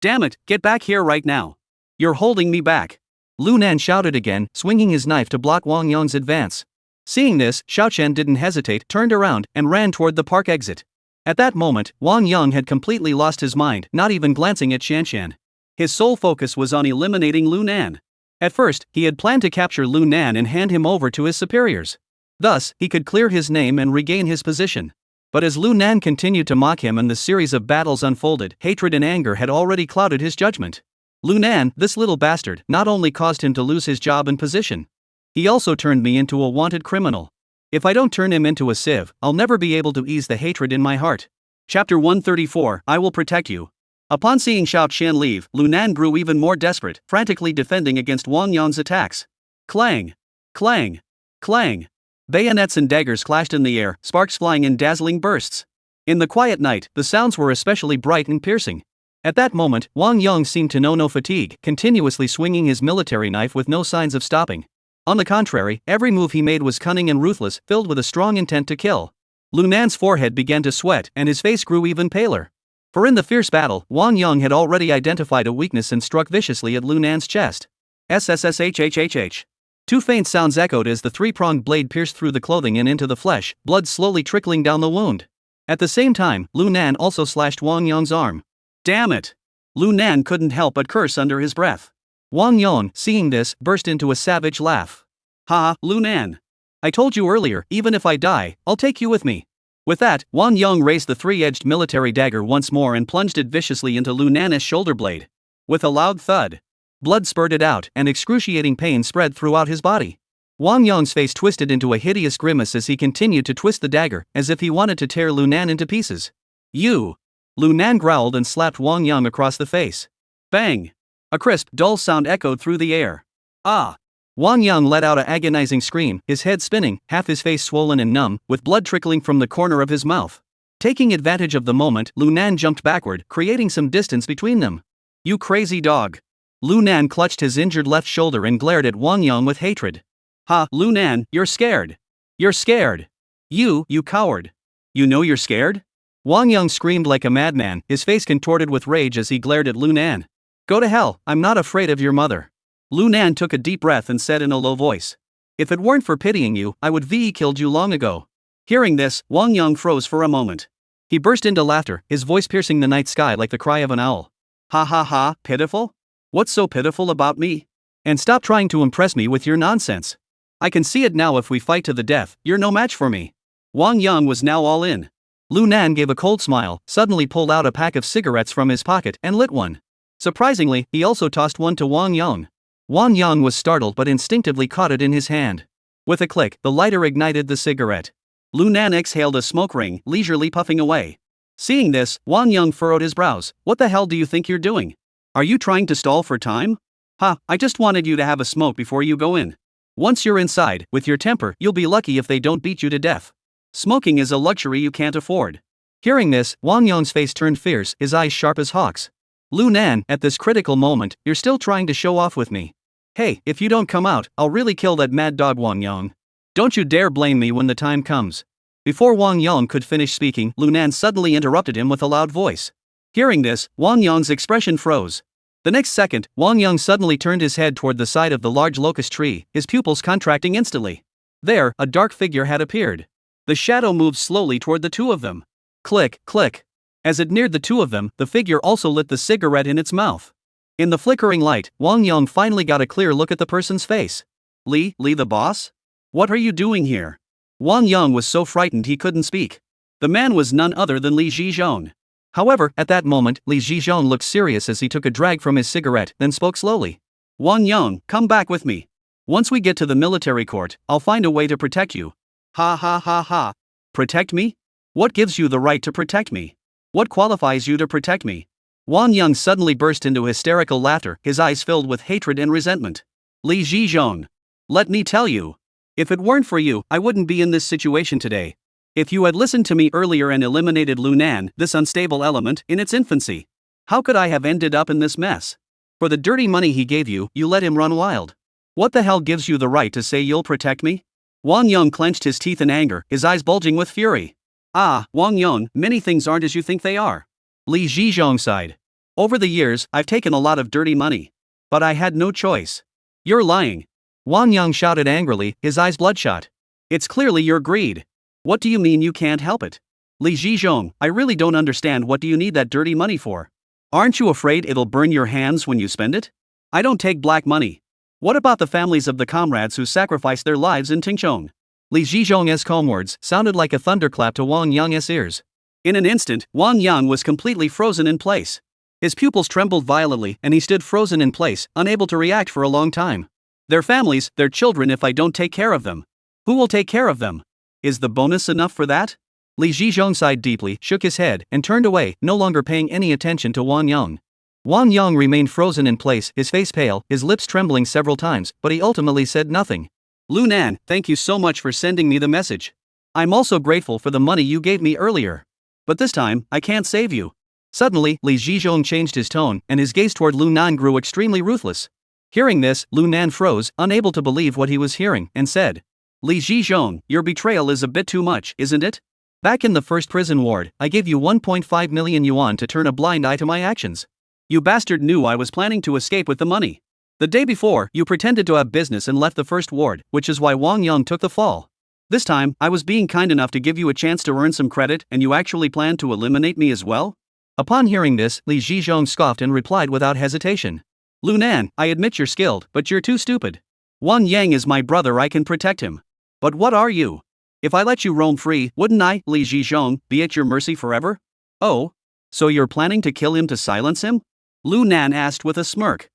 Damn it, get back here right now. You're holding me back. Lu Nan shouted again, swinging his knife to block Wang Yang's advance. Seeing this, Xiao Chen didn't hesitate, turned around, and ran toward the park exit. At that moment, Wang Yang had completely lost his mind, not even glancing at Shanshan. His sole focus was on eliminating Lu Nan. At first, he had planned to capture Lu Nan and hand him over to his superiors. Thus, he could clear his name and regain his position. But as Lu Nan continued to mock him and the series of battles unfolded, hatred and anger had already clouded his judgment. Lu Nan, this little bastard, not only caused him to lose his job and position. He also turned me into a wanted criminal. If I don't turn him into a sieve, I'll never be able to ease the hatred in my heart. Chapter 134, I will protect you. Upon seeing Xiao Qian leave, Lu Nan grew even more desperate, frantically defending against Wang Yang's attacks. Clang! Clang! Clang! Bayonets and daggers clashed in the air, sparks flying in dazzling bursts. In the quiet night, the sounds were especially bright and piercing. At that moment, Wang Yang seemed to know no fatigue, continuously swinging his military knife with no signs of stopping. On the contrary, every move he made was cunning and ruthless, filled with a strong intent to kill. Lu Nan's forehead began to sweat, and his face grew even paler. For in the fierce battle, Wang Yang had already identified a weakness and struck viciously at Lu Nan's chest. SSSHHHH. Two faint sounds echoed as the three-pronged blade pierced through the clothing and into the flesh, blood slowly trickling down the wound. At the same time, Lu Nan also slashed Wang Yang's arm. Damn it! Lu Nan couldn't help but curse under his breath. Wang Yang, seeing this, burst into a savage laugh. Ha, Lu Nan. I told you earlier, even if I die, I'll take you with me. With that, Wang Yang raised the 3-edged military dagger once more and plunged it viciously into Lu Nan's shoulder blade. With a loud thud, blood spurted out and excruciating pain spread throughout his body. Wang Yang's face twisted into a hideous grimace as he continued to twist the dagger, as if he wanted to tear Lu Nan into pieces. You! Lu Nan growled and slapped Wang Yang across the face. Bang! A crisp, dull sound echoed through the air. Ah! Wang Yang let out an agonizing scream, his head spinning, half his face swollen and numb, with blood trickling from the corner of his mouth. Taking advantage of the moment, Lu Nan jumped backward, creating some distance between them. You crazy dog! Lu Nan clutched his injured left shoulder and glared at Wang Yang with hatred. Ha, Lu Nan, you're scared! You're scared! You coward. You know you're scared? Wang Yang screamed like a madman, his face contorted with rage as he glared at Lu Nan. Go to hell, I'm not afraid of your mother. Lu Nan took a deep breath and said in a low voice. If it weren't for pitying you, I would have killed you long ago. Hearing this, Wang Yang froze for a moment. He burst into laughter, his voice piercing the night sky like the cry of an owl. Ha ha ha, pitiful? What's so pitiful about me? And stop trying to impress me with your nonsense. I can see it now, if we fight to the death, you're no match for me. Wang Yang was now all in. Lu Nan gave a cold smile, suddenly pulled out a pack of cigarettes from his pocket and lit one. Surprisingly, he also tossed one to Wang Yang. Wang Yang was startled but instinctively caught it in his hand. With a click, the lighter ignited the cigarette. Lu Nan exhaled a smoke ring, leisurely puffing away. Seeing this, Wang Yang furrowed his brows. What the hell do you think you're doing? Are you trying to stall for time? I just wanted you to have a smoke before you go in. Once you're inside, with your temper, you'll be lucky if they don't beat you to death. Smoking is a luxury you can't afford. Hearing this, Wang Yang's face turned fierce, his eyes sharp as hawks. Lu Nan, at this critical moment, you're still trying to show off with me. Hey, if you don't come out, I'll really kill that mad dog Wang Yang. Don't you dare blame me when the time comes. Before Wang Yang could finish speaking, Lu Nan suddenly interrupted him with a loud voice. Hearing this, Wang Yang's expression froze. The next second, Wang Yang suddenly turned his head toward the side of the large locust tree, his pupils contracting instantly. There, a dark figure had appeared. The shadow moved slowly toward the two of them. Click, click. As it neared the two of them, the figure also lit the cigarette in its mouth. In the flickering light, Wang Yang finally got a clear look at the person's face. Li the boss? What are you doing here? Wang Yang was so frightened he couldn't speak. The man was none other than Li Zhizhong. However, at that moment, Li Zhizhong looked serious as he took a drag from his cigarette, then spoke slowly. Wang Yang, come back with me. Once we get to the military court, I'll find a way to protect you. Ha ha ha ha. Protect me? What gives you the right to protect me? What qualifies you to protect me? Wang Yang suddenly burst into hysterical laughter, his eyes filled with hatred and resentment. Li Zhizhong. Let me tell you. If it weren't for you, I wouldn't be in this situation today. If you had listened to me earlier and eliminated Lu Nan, this unstable element, in its infancy, how could I have ended up in this mess? For the dirty money he gave you, you let him run wild. What the hell gives you the right to say you'll protect me? Wang Yang clenched his teeth in anger, his eyes bulging with fury. Wang Yang, many things aren't as you think they are. Li Zhizhong sighed. Over the years, I've taken a lot of dirty money. But I had no choice. You're lying. Wang Yang shouted angrily, his eyes bloodshot. It's clearly your greed. What do you mean you can't help it? Li Zhizhong, I really don't understand, what do you need that dirty money for? Aren't you afraid it'll burn your hands when you spend it? I don't take black money. What about the families of the comrades who sacrificed their lives in Tingchong? Li Zhizhong's calm words sounded like a thunderclap to Wang Yang's ears. In an instant, Wang Yang was completely frozen in place. His pupils trembled violently and he stood frozen in place, unable to react for a long time. Their families, their children, if I don't take care of them. Who will take care of them? Is the bonus enough for that? Li Zhizhong sighed deeply, shook his head, and turned away, no longer paying any attention to Wang Yang. Wang Yang remained frozen in place, his face pale, his lips trembling several times, but he ultimately said nothing. Lu Nan, thank you so much for sending me the message. I'm also grateful for the money you gave me earlier. But this time, I can't save you. Suddenly, Li Zhizhong changed his tone, and his gaze toward Lu Nan grew extremely ruthless. Hearing this, Lu Nan froze, unable to believe what he was hearing, and said, Li Zhizhong, your betrayal is a bit too much, isn't it? Back in the first prison ward, I gave you 1.5 million yuan to turn a blind eye to my actions. You bastard knew I was planning to escape with the money. The day before, you pretended to have business and left the first ward, which is why Wang Yang took the fall. This time, I was being kind enough to give you a chance to earn some credit, and you actually planned to eliminate me as well? Upon hearing this, Li Zhizhong scoffed and replied without hesitation. Lu Nan, I admit you're skilled, but you're too stupid. Wang Yang is my brother, I can protect him. But what are you? If I let you roam free, wouldn't I, Li Zhizhong, be at your mercy forever? Oh? So you're planning to kill him to silence him? Lu Nan asked with a smirk.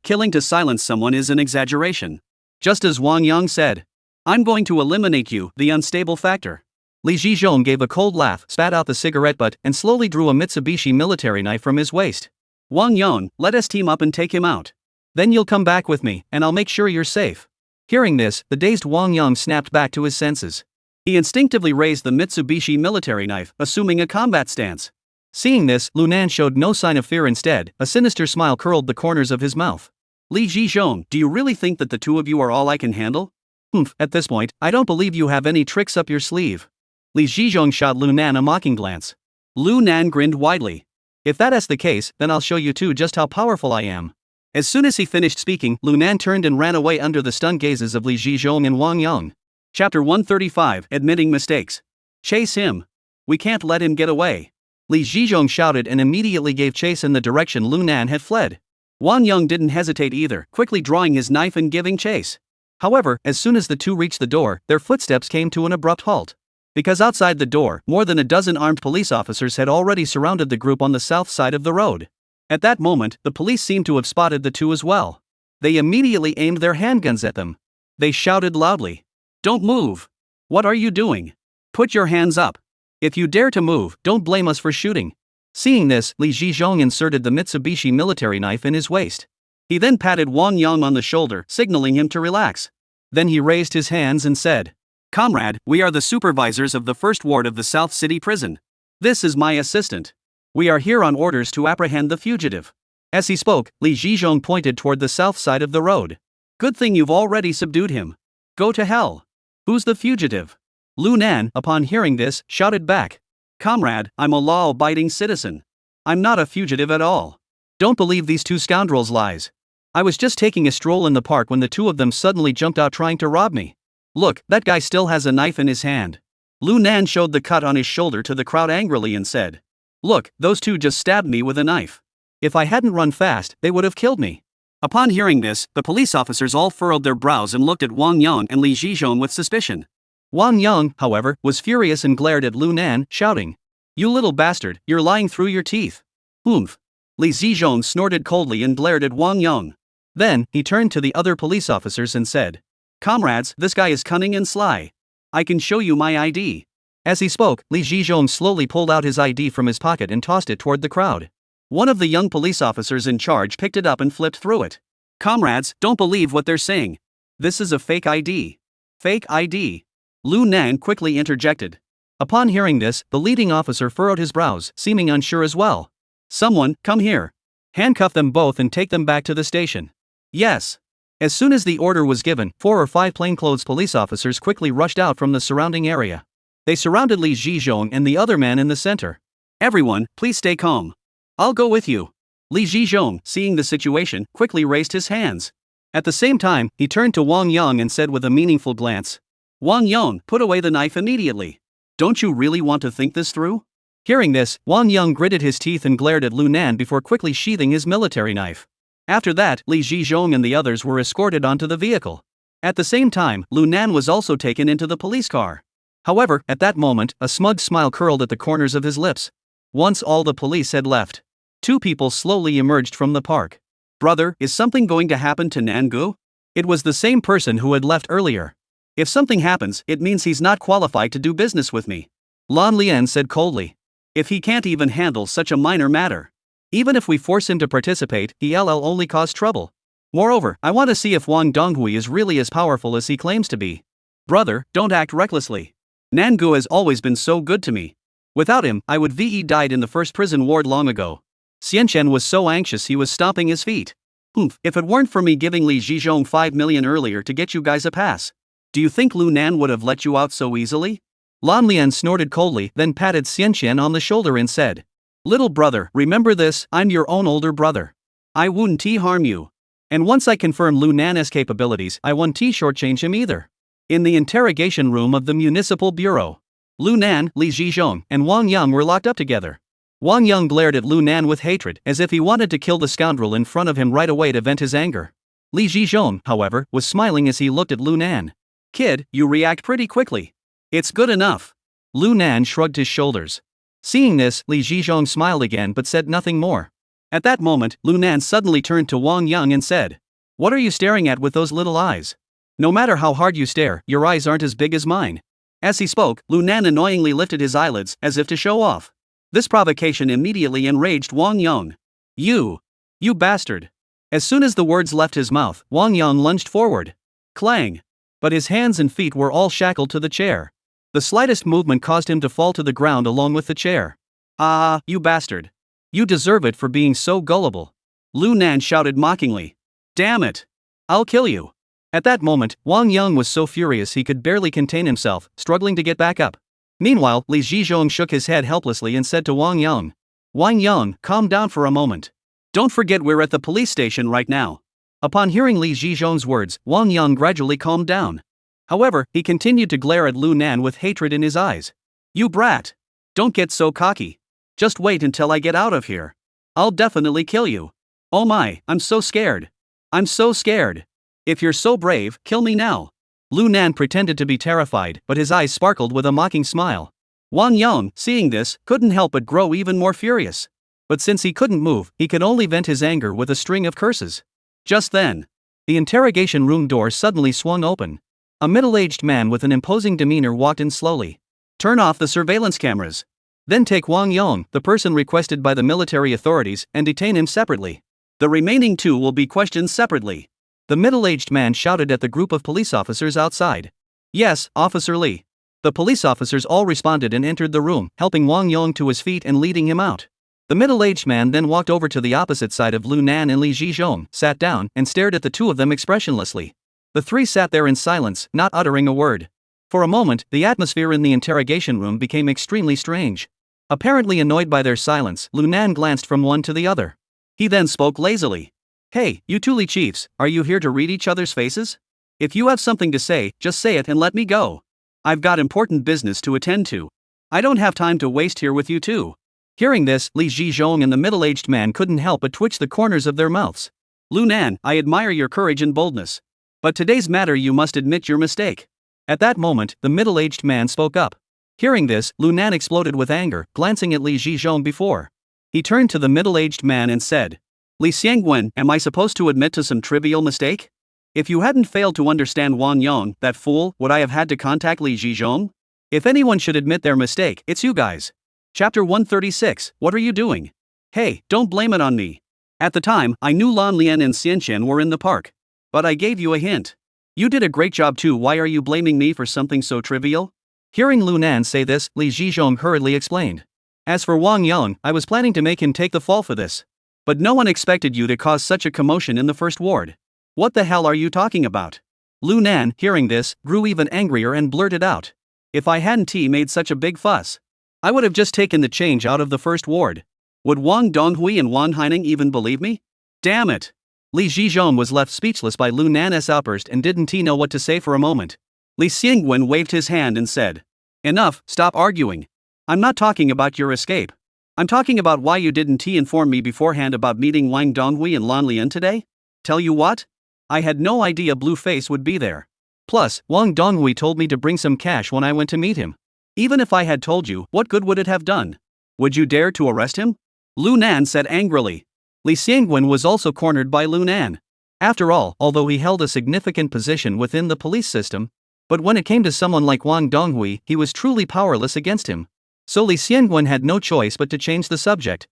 Killing to silence someone is an exaggeration. Just as Wang Yang said. I'm going to eliminate you, the unstable factor. Li Zhizhong gave a cold laugh, spat out the cigarette butt, and slowly drew a Mitsubishi military knife from his waist. Wang Yang, let us team up and take him out. Then you'll come back with me, and I'll make sure you're safe. Hearing this, the dazed Wang Yang snapped back to his senses. He instinctively raised the Mitsubishi military knife, assuming a combat stance. Seeing this, Lu Nan showed no sign of fear. Instead, a sinister smile curled the corners of his mouth. Li Zhizhong, do you really think that the two of you are all I can handle? At this point, I don't believe you have any tricks up your sleeve. Li Zhizhong shot Lu Nan a mocking glance. Lu Nan grinned widely. If that is the case, then I'll show you too just how powerful I am. As soon as he finished speaking, Lu Nan turned and ran away under the stunned gazes of Li Zhizhong and Wang Yang. Chapter 135, Admitting Mistakes. Chase him. We can't let him get away. Li Zhizhong shouted and immediately gave chase in the direction Lu Nan had fled. Wang Yang didn't hesitate either, quickly drawing his knife and giving chase. However, as soon as the two reached the door, their footsteps came to an abrupt halt. Because outside the door, more than a dozen armed police officers had already surrounded the group on the south side of the road. At that moment, the police seemed to have spotted the two as well. They immediately aimed their handguns at them. They shouted loudly. Don't move. What are you doing? Put your hands up. If you dare to move, don't blame us for shooting. Seeing this, Li Zhizhong inserted the Mitsubishi military knife in his waist. He then patted Wang Yang on the shoulder, signaling him to relax. Then he raised his hands and said, Comrade, we are the supervisors of the first ward of the South City Prison. This is my assistant. We are here on orders to apprehend the fugitive. As he spoke, Li Zhizhong pointed toward the south side of the road. Good thing you've already subdued him. Go to hell. Who's the fugitive? Lu Nan, upon hearing this, shouted back. Comrade, I'm a law-abiding citizen. I'm not a fugitive at all. Don't believe these two scoundrels' lies. I was just taking a stroll in the park when the two of them suddenly jumped out trying to rob me. Look, that guy still has a knife in his hand. Lu Nan showed the cut on his shoulder to the crowd angrily and said, Look, those two just stabbed me with a knife. If I hadn't run fast, they would have killed me. Upon hearing this, the police officers all furrowed their brows and looked at Wang Yang and Li Zhizhong with suspicion. Wang Yang, however, was furious and glared at Lu Nan, shouting, You little bastard, you're lying through your teeth. Oomph. Li Zhizhong snorted coldly and glared at Wang Yang. Then, he turned to the other police officers and said, Comrades, this guy is cunning and sly. I can show you my ID. As he spoke, Li Zhizhong slowly pulled out his ID from his pocket and tossed it toward the crowd. One of the young police officers in charge picked it up and flipped through it. Comrades, don't believe what they're saying. This is a fake ID. Fake ID. Lu Nan quickly interjected. Upon hearing this, the leading officer furrowed his brows, seeming unsure as well. Someone, come here. Handcuff them both and take them back to the station. Yes. As soon as the order was given, 4 or 5 plainclothes police officers quickly rushed out from the surrounding area. They surrounded Li Zhizhong and the other man in the center. Everyone, please stay calm. I'll go with you. Li Zhizhong, seeing the situation, quickly raised his hands. At the same time, he turned to Wang Yang and said with a meaningful glance, Wang Yang, put away the knife immediately. Don't you really want to think this through? Hearing this, Wang Yang gritted his teeth and glared at Lu Nan before quickly sheathing his military knife. After that, Li Zhizhong and the others were escorted onto the vehicle. At the same time, Lu Nan was also taken into the police car. However, at that moment, a smug smile curled at the corners of his lips. Once all the police had left, 2 people slowly emerged from the park. Brother, is something going to happen to Nangu? It was the same person who had left earlier. If something happens, it means he's not qualified to do business with me. Lan Lian said coldly. If he can't even handle such a minor matter. Even if we force him to participate, he'll only cause trouble. Moreover, I want to see if Wang Donghui is really as powerful as he claims to be. Brother, don't act recklessly. Nangu has always been so good to me. Without him, I would VE died in the first prison ward long ago. Xianchen was so anxious he was stomping his feet. If it weren't for me giving Li Zhizhong 5 million earlier to get you guys a pass. Do you think Lu Nan would have let you out so easily? Lan Lian snorted coldly, then patted Xianchen on the shoulder and said, Little brother, remember this, I'm your own older brother. I wouldn't harm you. And once I confirm Lu Nan's capabilities, I won't shortchange him either. In the interrogation room of the municipal bureau, Lu Nan, Li Zhizhong, and Wang Yang were locked up together. Wang Yang glared at Lu Nan with hatred, as if he wanted to kill the scoundrel in front of him right away to vent his anger. Li Zhizhong, however, was smiling as he looked at Lu Nan. Kid, you react pretty quickly. It's good enough. Lu Nan shrugged his shoulders. Seeing this, Li Zhizhong smiled again but said nothing more. At that moment, Lu Nan suddenly turned to Wang Yang and said, What are you staring at with those little eyes? No matter how hard you stare, your eyes aren't as big as mine. As he spoke, Lu Nan annoyingly lifted his eyelids, as if to show off. This provocation immediately enraged Wang Yang. You bastard. As soon as the words left his mouth, Wang Yang lunged forward. Clang. But his hands and feet were all shackled to the chair. The slightest movement caused him to fall to the ground along with the chair. Ah, you bastard. You deserve it for being so gullible. Lu Nan shouted mockingly. Damn it. I'll kill you. At that moment, Wang Yang was so furious he could barely contain himself, struggling to get back up. Meanwhile, Li Zhizhong shook his head helplessly and said to Wang Yang, "Wang Yang, calm down for a moment. Don't forget we're at the police station right now." Upon hearing Li Zhizhong's words, Wang Yang gradually calmed down. However, he continued to glare at Lu Nan with hatred in his eyes. "You brat! Don't get so cocky. Just wait until I get out of here. I'll definitely kill you. Oh my, I'm so scared. I'm so scared. If you're so brave, kill me now." Lu Nan pretended to be terrified, but his eyes sparkled with a mocking smile. Wang Yang, seeing this, couldn't help but grow even more furious. But since he couldn't move, he could only vent his anger with a string of curses. Just then, the interrogation room door suddenly swung open. A middle-aged man with an imposing demeanor walked in slowly. "Turn off the surveillance cameras. Then take Wang Yang, the person requested by the military authorities, and detain him separately. The remaining two will be questioned separately." The middle-aged man shouted at the group of police officers outside. "Yes, Officer Li." The police officers all responded and entered the room, helping Wang Yang to his feet and leading him out. The middle-aged man then walked over to the opposite side of Lu Nan and Li Zhizhong, sat down, and stared at the two of them expressionlessly. The three sat there in silence, not uttering a word. For a moment, the atmosphere in the interrogation room became extremely strange. Apparently annoyed by their silence, Lu Nan glanced from one to the other. He then spoke lazily. "Hey, you two Li chiefs, are you here to read each other's faces? If you have something to say, just say it and let me go. I've got important business to attend to. I don't have time to waste here with you two." Hearing this, Li Zhizhong and the middle-aged man couldn't help but twitch the corners of their mouths. "Lu Nan, I admire your courage and boldness. But today's matter you must admit your mistake." At that moment, the middle-aged man spoke up. Hearing this, Lu Nan exploded with anger, glancing at Li Zhizhong before. He turned to the middle-aged man and said, "Li Xiangwen, am I supposed to admit to some trivial mistake? If you hadn't failed to understand Wang Yang, that fool, would I have had to contact Li Zhizhong? If anyone should admit their mistake, it's you guys." Chapter 136, What are you doing? "Hey, don't blame it on me. At the time, I knew Lan Lian and Xianqian were in the park. But I gave you a hint. You did a great job too. Why are you blaming me for something so trivial?" Hearing Lu Nan say this, Li Zhizhong hurriedly explained. "As for Wang Yang, I was planning to make him take the fall for this. But no one expected you to cause such a commotion in the first ward. What the hell are you talking about?" Lu Nan, hearing this, grew even angrier and blurted out. "If I hadn't made such a big fuss, I would have just taken the change out of the first ward. Would Wang Donghui and Wang Haining even believe me? Damn it." Li Zhizhong was left speechless by Lu Nan's outburst and didn't know what to say for a moment. Li Xiangwen waved his hand and said, "Enough, stop arguing. I'm not talking about your escape. I'm talking about why you didn't inform me beforehand about meeting Wang Donghui and Lan Lian today. Tell you what? I had no idea Blueface would be there. Plus, Wang Donghui told me to bring some cash when I went to meet him. Even if I had told you, what good would it have done? Would you dare to arrest him?" Lu Nan said angrily. Li Xiangwen was also cornered by Lu Nan. After all, although he held a significant position within the police system, but when it came to someone like Wang Donghui, he was truly powerless against him. So Li Xiangwen had no choice but to change the subject.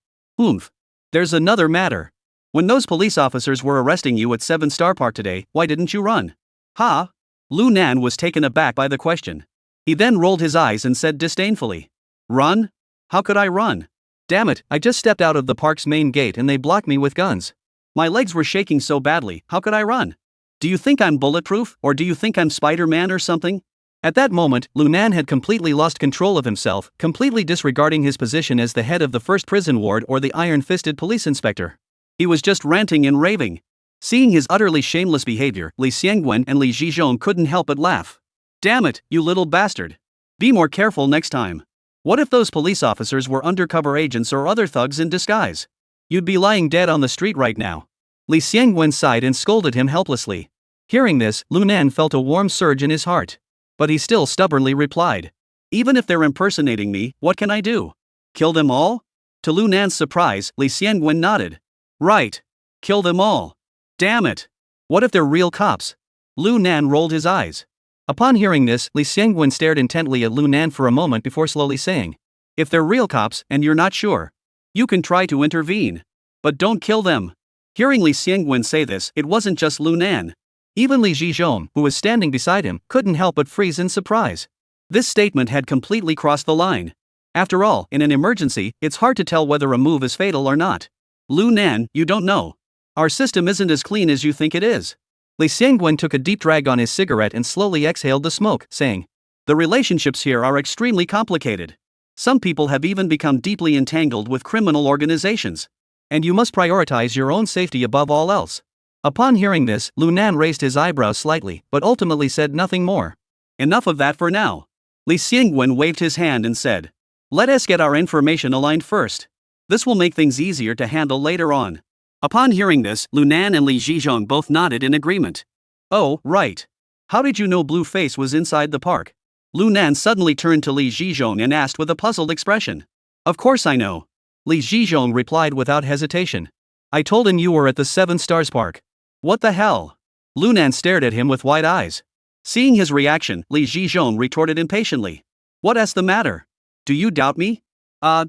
There's another matter. When those police officers were arresting you at 7-Star Park today, why didn't you run?" "Huh?" Lu Nan was taken aback by the question. He then rolled his eyes and said disdainfully, "Run? How could I run? Damn it, I just stepped out of the park's main gate and they blocked me with guns. My legs were shaking so badly, how could I run? Do you think I'm bulletproof, or do you think I'm Spider-Man or something?" At that moment, Lu Nan had completely lost control of himself, completely disregarding his position as the head of the first prison ward or the iron-fisted police inspector. He was just ranting and raving. Seeing his utterly shameless behavior, Li Xiangwen and Li Zhizhong couldn't help but laugh. "Damn it, you little bastard. Be more careful next time. What if those police officers were undercover agents or other thugs in disguise? You'd be lying dead on the street right now." Li Xiangwen sighed and scolded him helplessly. Hearing this, Lu Nan felt a warm surge in his heart. But he still stubbornly replied, "Even if they're impersonating me, what can I do? Kill them all?" To Lu Nan's surprise, Li Xiangwen nodded. "Right. Kill them all. Damn it. What if they're real cops?" Lu Nan rolled his eyes. Upon hearing this, Li Xiangwen stared intently at Lu Nan for a moment before slowly saying, "If they're real cops, and you're not sure, you can try to intervene. But don't kill them." Hearing Li Xiangwen say this, it wasn't just Lu Nan. Even Li Zhizhong, who was standing beside him, couldn't help but freeze in surprise. This statement had completely crossed the line. After all, in an emergency, it's hard to tell whether a move is fatal or not. "Lu Nan, you don't know. Our system isn't as clean as you think it is." Li Xiangwen took a deep drag on his cigarette and slowly exhaled the smoke, saying, "The relationships here are extremely complicated. Some people have even become deeply entangled with criminal organizations. And you must prioritize your own safety above all else." Upon hearing this, Lu Nan raised his eyebrows slightly, but ultimately said nothing more. "Enough of that for now." Li Xiangwen waved his hand and said, "Let us get our information aligned first. This will make things easier to handle later on." Upon hearing this, Lu Nan and Li Zhizhong both nodded in agreement. "Oh, right. How did you know Blueface was inside the park?" Lu Nan suddenly turned to Li Zhizhong and asked with a puzzled expression. "Of course I know." Li Zhizhong replied without hesitation. "I told him you were at the Seven Stars Park." "What the hell?" Lu Nan stared at him with wide eyes. Seeing his reaction, Li Zhizhong retorted impatiently. "What's the matter? Do you doubt me?"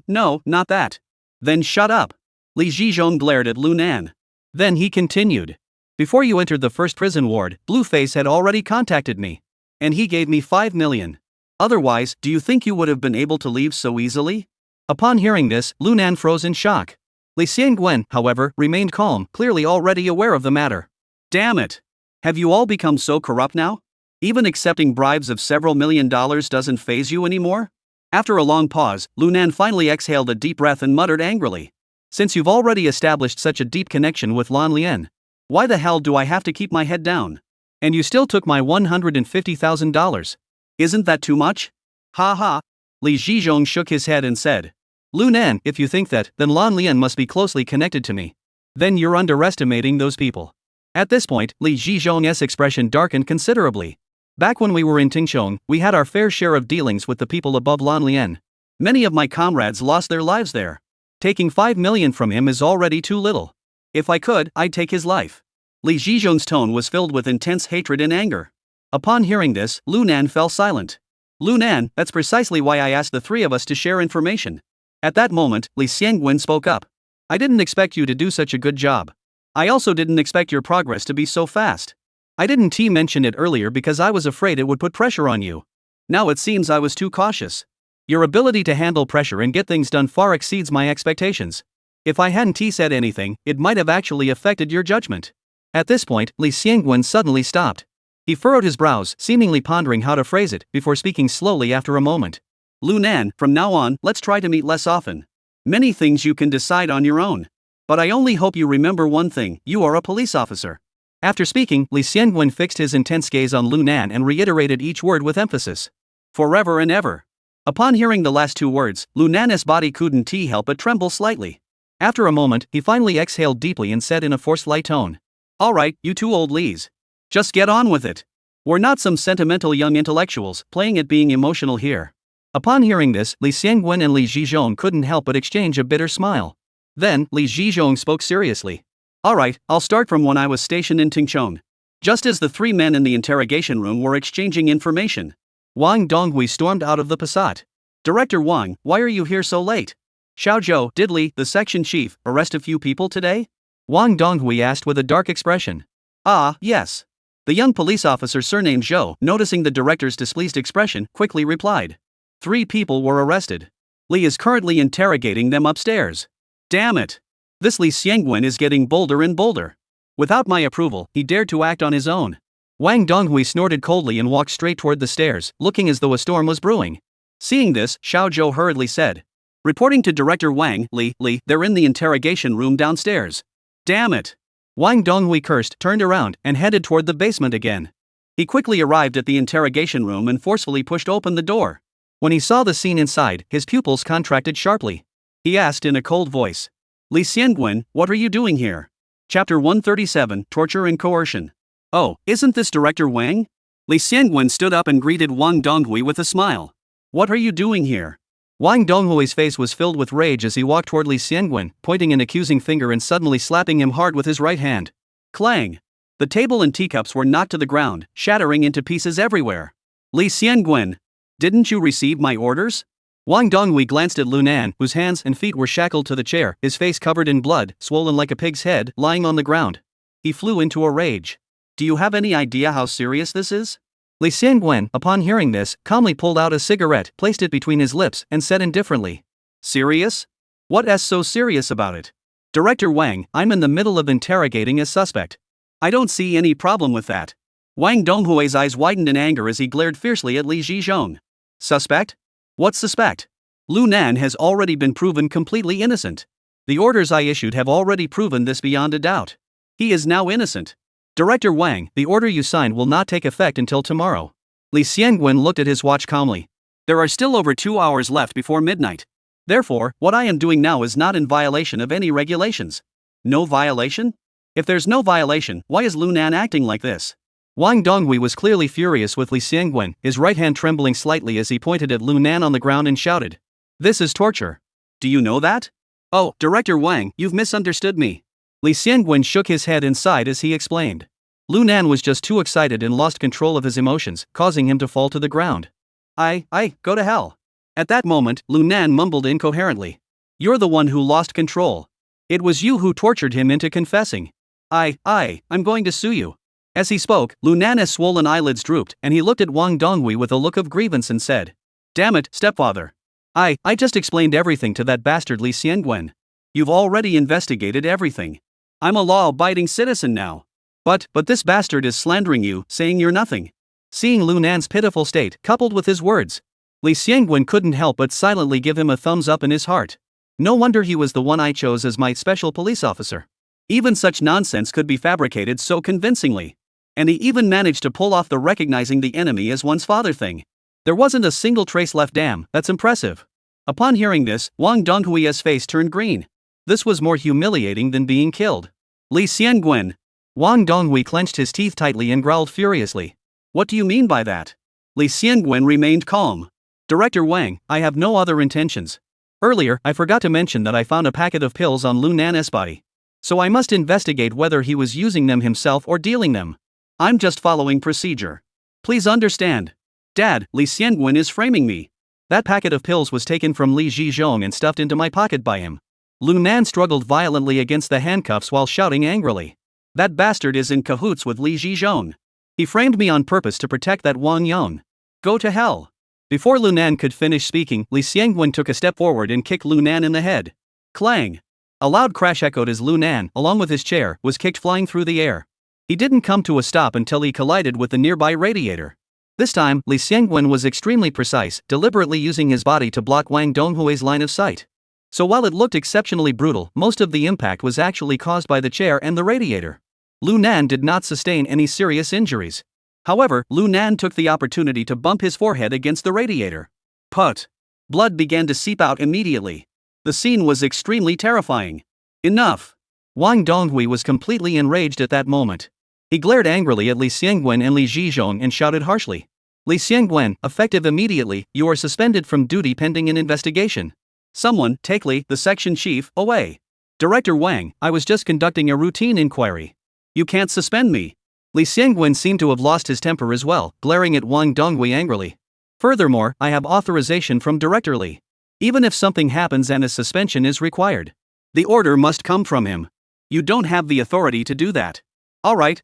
No, not that." "Then shut up." Li Zhizhong glared at Lu Nan. Then he continued. "Before you entered the first prison ward, Blueface had already contacted me. And he gave me 5 million. Otherwise, do you think you would have been able to leave so easily?" Upon hearing this, Lu Nan froze in shock. Li Xiangwen, however, remained calm, clearly already aware of the matter. "Damn it! Have you all become so corrupt now? Even accepting bribes of several $1,000,000 doesn't faze you anymore?" After a long pause, Lu Nan finally exhaled a deep breath and muttered angrily. "Since you've already established such a deep connection with Lan Lian, why the hell do I have to keep my head down? And you still took my $150,000. Isn't that too much?" "Ha ha." Li Zhizhong shook his head and said, "Lu Nan, if you think that, then Lan Lian must be closely connected to me. Then you're underestimating those people." At this point, Li Zhizhong's expression darkened considerably. "Back when we were in Tingchong, we had our fair share of dealings with the people above Lan Lian. Many of my comrades lost their lives there. Taking 5 million from him is already too little. If I could, I'd take his life." Li Zhizhong's tone was filled with intense hatred and anger. Upon hearing this, Lu Nan fell silent. "Lu Nan, that's precisely why I asked the three of us to share information." At that moment, Li Xiangwen spoke up. "I didn't expect you to do such a good job. I also didn't expect your progress to be so fast. I didn't mention it earlier because I was afraid it would put pressure on you. Now it seems I was too cautious. Your ability to handle pressure and get things done far exceeds my expectations. If I hadn't said anything, it might have actually affected your judgment." At this point, Li Xiangwen suddenly stopped. He furrowed his brows, seemingly pondering how to phrase it, before speaking slowly after a moment. "Lu Nan, from now on, let's try to meet less often. Many things you can decide on your own. But I only hope you remember one thing: you are a police officer." After speaking, Li Xiangwen fixed his intense gaze on Lu Nan and reiterated each word with emphasis. "Forever and ever." Upon hearing the last two words, Lu Nan's body couldn't help but tremble slightly. After a moment, he finally exhaled deeply and said in a forced light tone, "All right, you two old Lis. Just get on with it. We're not some sentimental young intellectuals playing at being emotional here." Upon hearing this, Li Xiangwen and Li Zhizhong couldn't help but exchange a bitter smile. Then, Li Zhizhong spoke seriously. "All right, I'll start from when I was stationed in Tingchong. Just as the three men in the interrogation room were exchanging information, Wang Donghui stormed out of the Passat. "Director Wang, why are you here so late? Xiaozhou, did Li, the section chief, arrest a few people today?" Wang Donghui asked with a dark expression. "Ah, yes." The young police officer surnamed Zhou, noticing the director's displeased expression, quickly replied. 3 people were arrested. Li is currently interrogating them upstairs." "Damn it! This Li Xiangwen is getting bolder and bolder. Without my approval, he dared to act on his own." Wang Donghui snorted coldly and walked straight toward the stairs, looking as though a storm was brewing. Seeing this, Xiaozhou hurriedly said, "Reporting to Director Wang, Li, they're in the interrogation room downstairs." "Damn it!" Wang Donghui cursed, turned around, and headed toward the basement again. He quickly arrived at the interrogation room and forcefully pushed open the door. When he saw the scene inside, his pupils contracted sharply. He asked in a cold voice, "Li Xiangwen, what are you doing here?" Chapter 137, Torture and Coercion. "Oh, isn't this Director Wang?" Li Xiangwen stood up and greeted Wang Donghui with a smile. "What are you doing here?" Wang Donghui's face was filled with rage as he walked toward Li Xiangwen, pointing an accusing finger and suddenly slapping him hard with his right hand. Clang! The table and teacups were knocked to the ground, shattering into pieces everywhere. "Li Xiangwen, didn't you receive my orders?" Wang Donghui glanced at Lu Nan, whose hands and feet were shackled to the chair, his face covered in blood, swollen like a pig's head, lying on the ground. He flew into a rage. "Do you have any idea how serious this is?" Li Xiangwen, upon hearing this, calmly pulled out a cigarette, placed it between his lips, and said indifferently, "Serious? What's so serious about it? Director Wang, I'm in the middle of interrogating a suspect. I don't see any problem with that. Wang Donghui's eyes widened in anger as he glared fiercely at Li Zhizhong. Suspect? What suspect? Lu Nan has already been proven completely innocent. The orders I issued have already proven this beyond a doubt. He is now innocent. Director Wang, the order you signed will not take effect until tomorrow. Li Xiangwen looked at his watch calmly. There are still over 2 hours left before midnight. Therefore, what I am doing now is not in violation of any regulations. No violation? If there's no violation, why is Lu Nan acting like this? Wang Donghui was clearly furious with Li Xiangwen, his right hand trembling slightly as he pointed at Lu Nan on the ground and shouted. This is torture. Do you know that? Oh, Director Wang, you've misunderstood me. Li Xiangwen shook his head and sighed as he explained. Lu Nan was just too excited and lost control of his emotions, causing him to fall to the ground. Go to hell. At that moment, Lu Nan mumbled incoherently. You're the one who lost control. It was you who tortured him into confessing. I'm going to sue you. As he spoke, Lu Nan's swollen eyelids drooped, and he looked at Wang Donghui with a look of grievance and said, Damn it, stepfather. I just explained everything to that bastard Li Xiangwen. You've already investigated everything. I'm a law-abiding citizen now. But this bastard is slandering you, saying you're nothing. Seeing Lu Nan's pitiful state, coupled with his words, Li Xiangwen couldn't help but silently give him a thumbs up in his heart. No wonder he was the one I chose as my special police officer. Even such nonsense could be fabricated so convincingly. And he even managed to pull off the recognizing the enemy as one's father thing. There wasn't a single trace left. Damn, that's impressive. Upon hearing this, Wang Donghui's face turned green. This was more humiliating than being killed. Li Xiangwen. Wang Donghui clenched his teeth tightly and growled furiously. What do you mean by that? Li Xiangwen remained calm. Director Wang, I have no other intentions. Earlier, I forgot to mention that I found a packet of pills on Lu Nan's body. So I must investigate whether he was using them himself or dealing them. I'm just following procedure. Please understand. Dad, Li Xiangwen is framing me. That packet of pills was taken from Li Zhizhong and stuffed into my pocket by him. Lu Nan struggled violently against the handcuffs while shouting angrily. That bastard is in cahoots with Li Zhizhong. He framed me on purpose to protect that Wang Yong. Go to hell. Before Lu Nan could finish speaking, Li Xiangwen took a step forward and kicked Lu Nan in the head. Clang! A loud crash echoed as Lu Nan, along with his chair, was kicked flying through the air. He didn't come to a stop until he collided with the nearby radiator. This time, Li Xiangwen was extremely precise, deliberately using his body to block Wang Donghui's line of sight. So while it looked exceptionally brutal, most of the impact was actually caused by the chair and the radiator. Lu Nan did not sustain any serious injuries. However, Lu Nan took the opportunity to bump his forehead against the radiator. Put! Blood began to seep out immediately. The scene was extremely terrifying. Enough! Wang Donghui was completely enraged at that moment. He glared angrily at Li Xiangwen and Li Zhizhong and shouted harshly. Li Xiangwen, effective immediately, you are suspended from duty pending an investigation. Someone, take Li, the section chief, away. Director Wang, I was just conducting a routine inquiry. You can't suspend me. Li Xiangwen seemed to have lost his temper as well, glaring at Wang Donghui angrily. Furthermore, I have authorization from Director Li. Even if something happens and a suspension is required, the order must come from him. You don't have the authority to do that. Alright.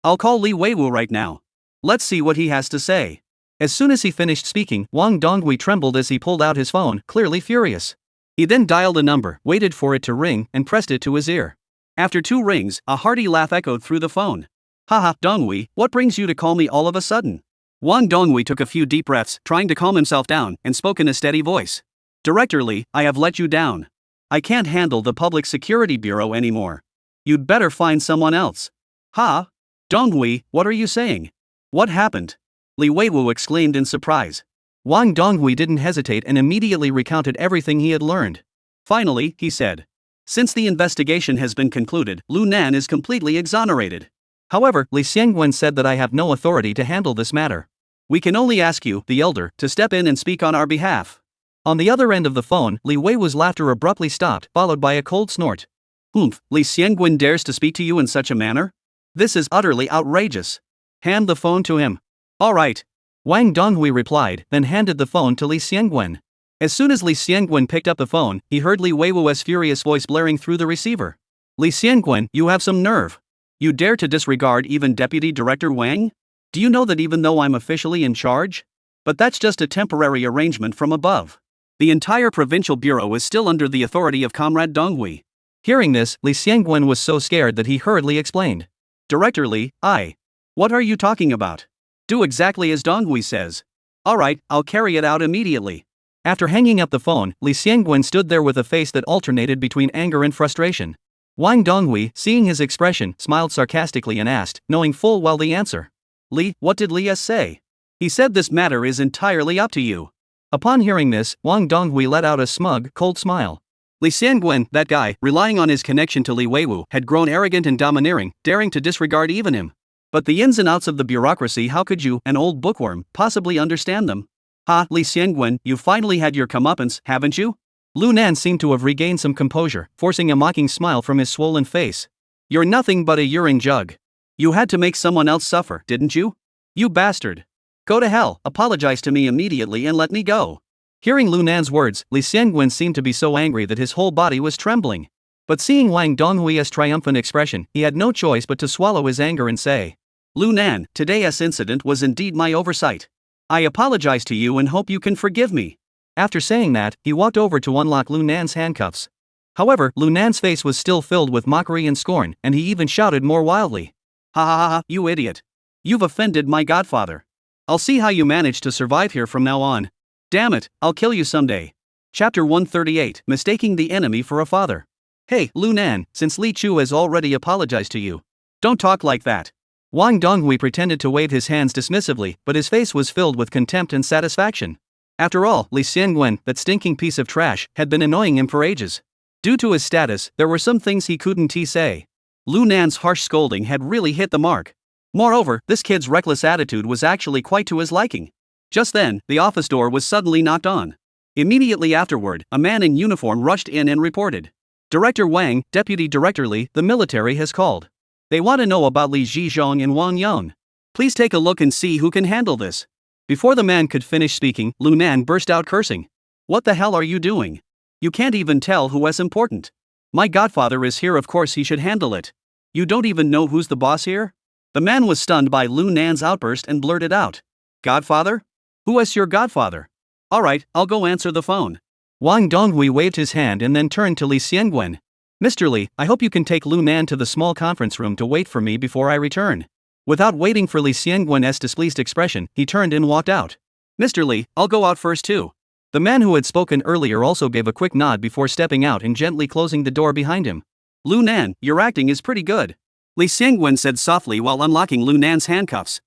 I'll call Li Weiwu right now. Let's see what he has to say. As soon as he finished speaking, Wang Donghui trembled as he pulled out his phone, clearly furious. He then dialed a number, waited for it to ring, and pressed it to his ear. After 2 rings, a hearty laugh echoed through the phone. Haha, Donghui, what brings you to call me all of a sudden? Wang Donghui took a few deep breaths, trying to calm himself down, and spoke in a steady voice. Director Li, I have let you down. I can't handle the Public Security Bureau anymore. You'd better find someone else. Ha? Donghui, what are you saying? What happened? Li Weiwu exclaimed in surprise. Wang Donghui didn't hesitate and immediately recounted everything he had learned. Finally, he said. Since the investigation has been concluded, Lu Nan is completely exonerated. However, Li Xiangwen said that I have no authority to handle this matter. We can only ask you, the elder, to step in and speak on our behalf. On the other end of the phone, Li Weiwu's laughter abruptly stopped, followed by a cold snort. Humph, Li Xiangwen dares to speak to you in such a manner? This is utterly outrageous. Hand the phone to him. All right. Wang Donghui replied, then handed the phone to Li Xiangwen. As soon as Li Xiangwen picked up the phone, he heard Li Weiwu's furious voice blaring through the receiver. Li Xiangwen, you have some nerve. You dare to disregard even Deputy Director Wang? Do you know that even though I'm officially in charge? But that's just a temporary arrangement from above. The entire provincial bureau is still under the authority of Comrade Donghui. Hearing this, Li Xiangwen was so scared that he hurriedly explained. Director Lee, What are you talking about? Do exactly as Donghui says. Alright, I'll carry it out immediately. After hanging up the phone, Li Xiangwen stood there with a face that alternated between anger and frustration. Wang Donghui, seeing his expression, smiled sarcastically and asked, knowing full well the answer. Li, what did Li say? He said this matter is entirely up to you. Upon hearing this, Wang Donghui let out a smug, cold smile. Li Xiangwen, that guy, relying on his connection to Li Weiwu, had grown arrogant and domineering, daring to disregard even him. But the ins and outs of the bureaucracy, how could you, an old bookworm, possibly understand them? Ha, Li Xiangwen, you finally had your comeuppance, haven't you? Lu Nan seemed to have regained some composure, forcing a mocking smile from his swollen face. You're nothing but a urine jug. You had to make someone else suffer, didn't you? You bastard. Go to hell, apologize to me immediately and let me go. Hearing Lu Nan's words, Li Xiangwen seemed to be so angry that his whole body was trembling. But seeing Wang Donghui's triumphant expression, he had no choice but to swallow his anger and say, Lu Nan, today's incident was indeed my oversight. I apologize to you and hope you can forgive me. After saying that, he walked over to unlock Lu Nan's handcuffs. However, Lu Nan's face was still filled with mockery and scorn, and he even shouted more wildly. Ha ha ha, you idiot. You've offended my godfather. I'll see how you manage to survive here from now on. Damn it, I'll kill you someday. Chapter 138, Mistaking the Enemy for a Father. Hey, Lu Nan, since Li Chu has already apologized to you. Don't talk like that. Wang Donghui pretended to wave his hands dismissively, but his face was filled with contempt and satisfaction. After all, Li Xiangwen, that stinking piece of trash, had been annoying him for ages. Due to his status, there were some things he couldn't say. Lu Nan's harsh scolding had really hit the mark. Moreover, this kid's reckless attitude was actually quite to his liking. Just then, the office door was suddenly knocked on. Immediately afterward, a man in uniform rushed in and reported. Director Wang, Deputy Director Li, the military has called. They want to know about Li Zhizhong and Wang Yang. Please take a look and see who can handle this. Before the man could finish speaking, Lu Nan burst out cursing. What the hell are you doing? You can't even tell who is important. My godfather is here, of course he should handle it. You don't even know who's the boss here? The man was stunned by Lu Nan's outburst and blurted out. Godfather? Who is your godfather? Alright, I'll go answer the phone. Wang Donghui waved his hand and then turned to Li Xiangwen. Mr. Li, I hope you can take Lu Nan to the small conference room to wait for me before I return. Without waiting for Li Xiangwen's displeased expression, he turned and walked out. Mr. Li, I'll go out first too. The man who had spoken earlier also gave a quick nod before stepping out and gently closing the door behind him. Lu Nan, your acting is pretty good. Li Xiangwen said softly while unlocking Lu Nan's handcuffs.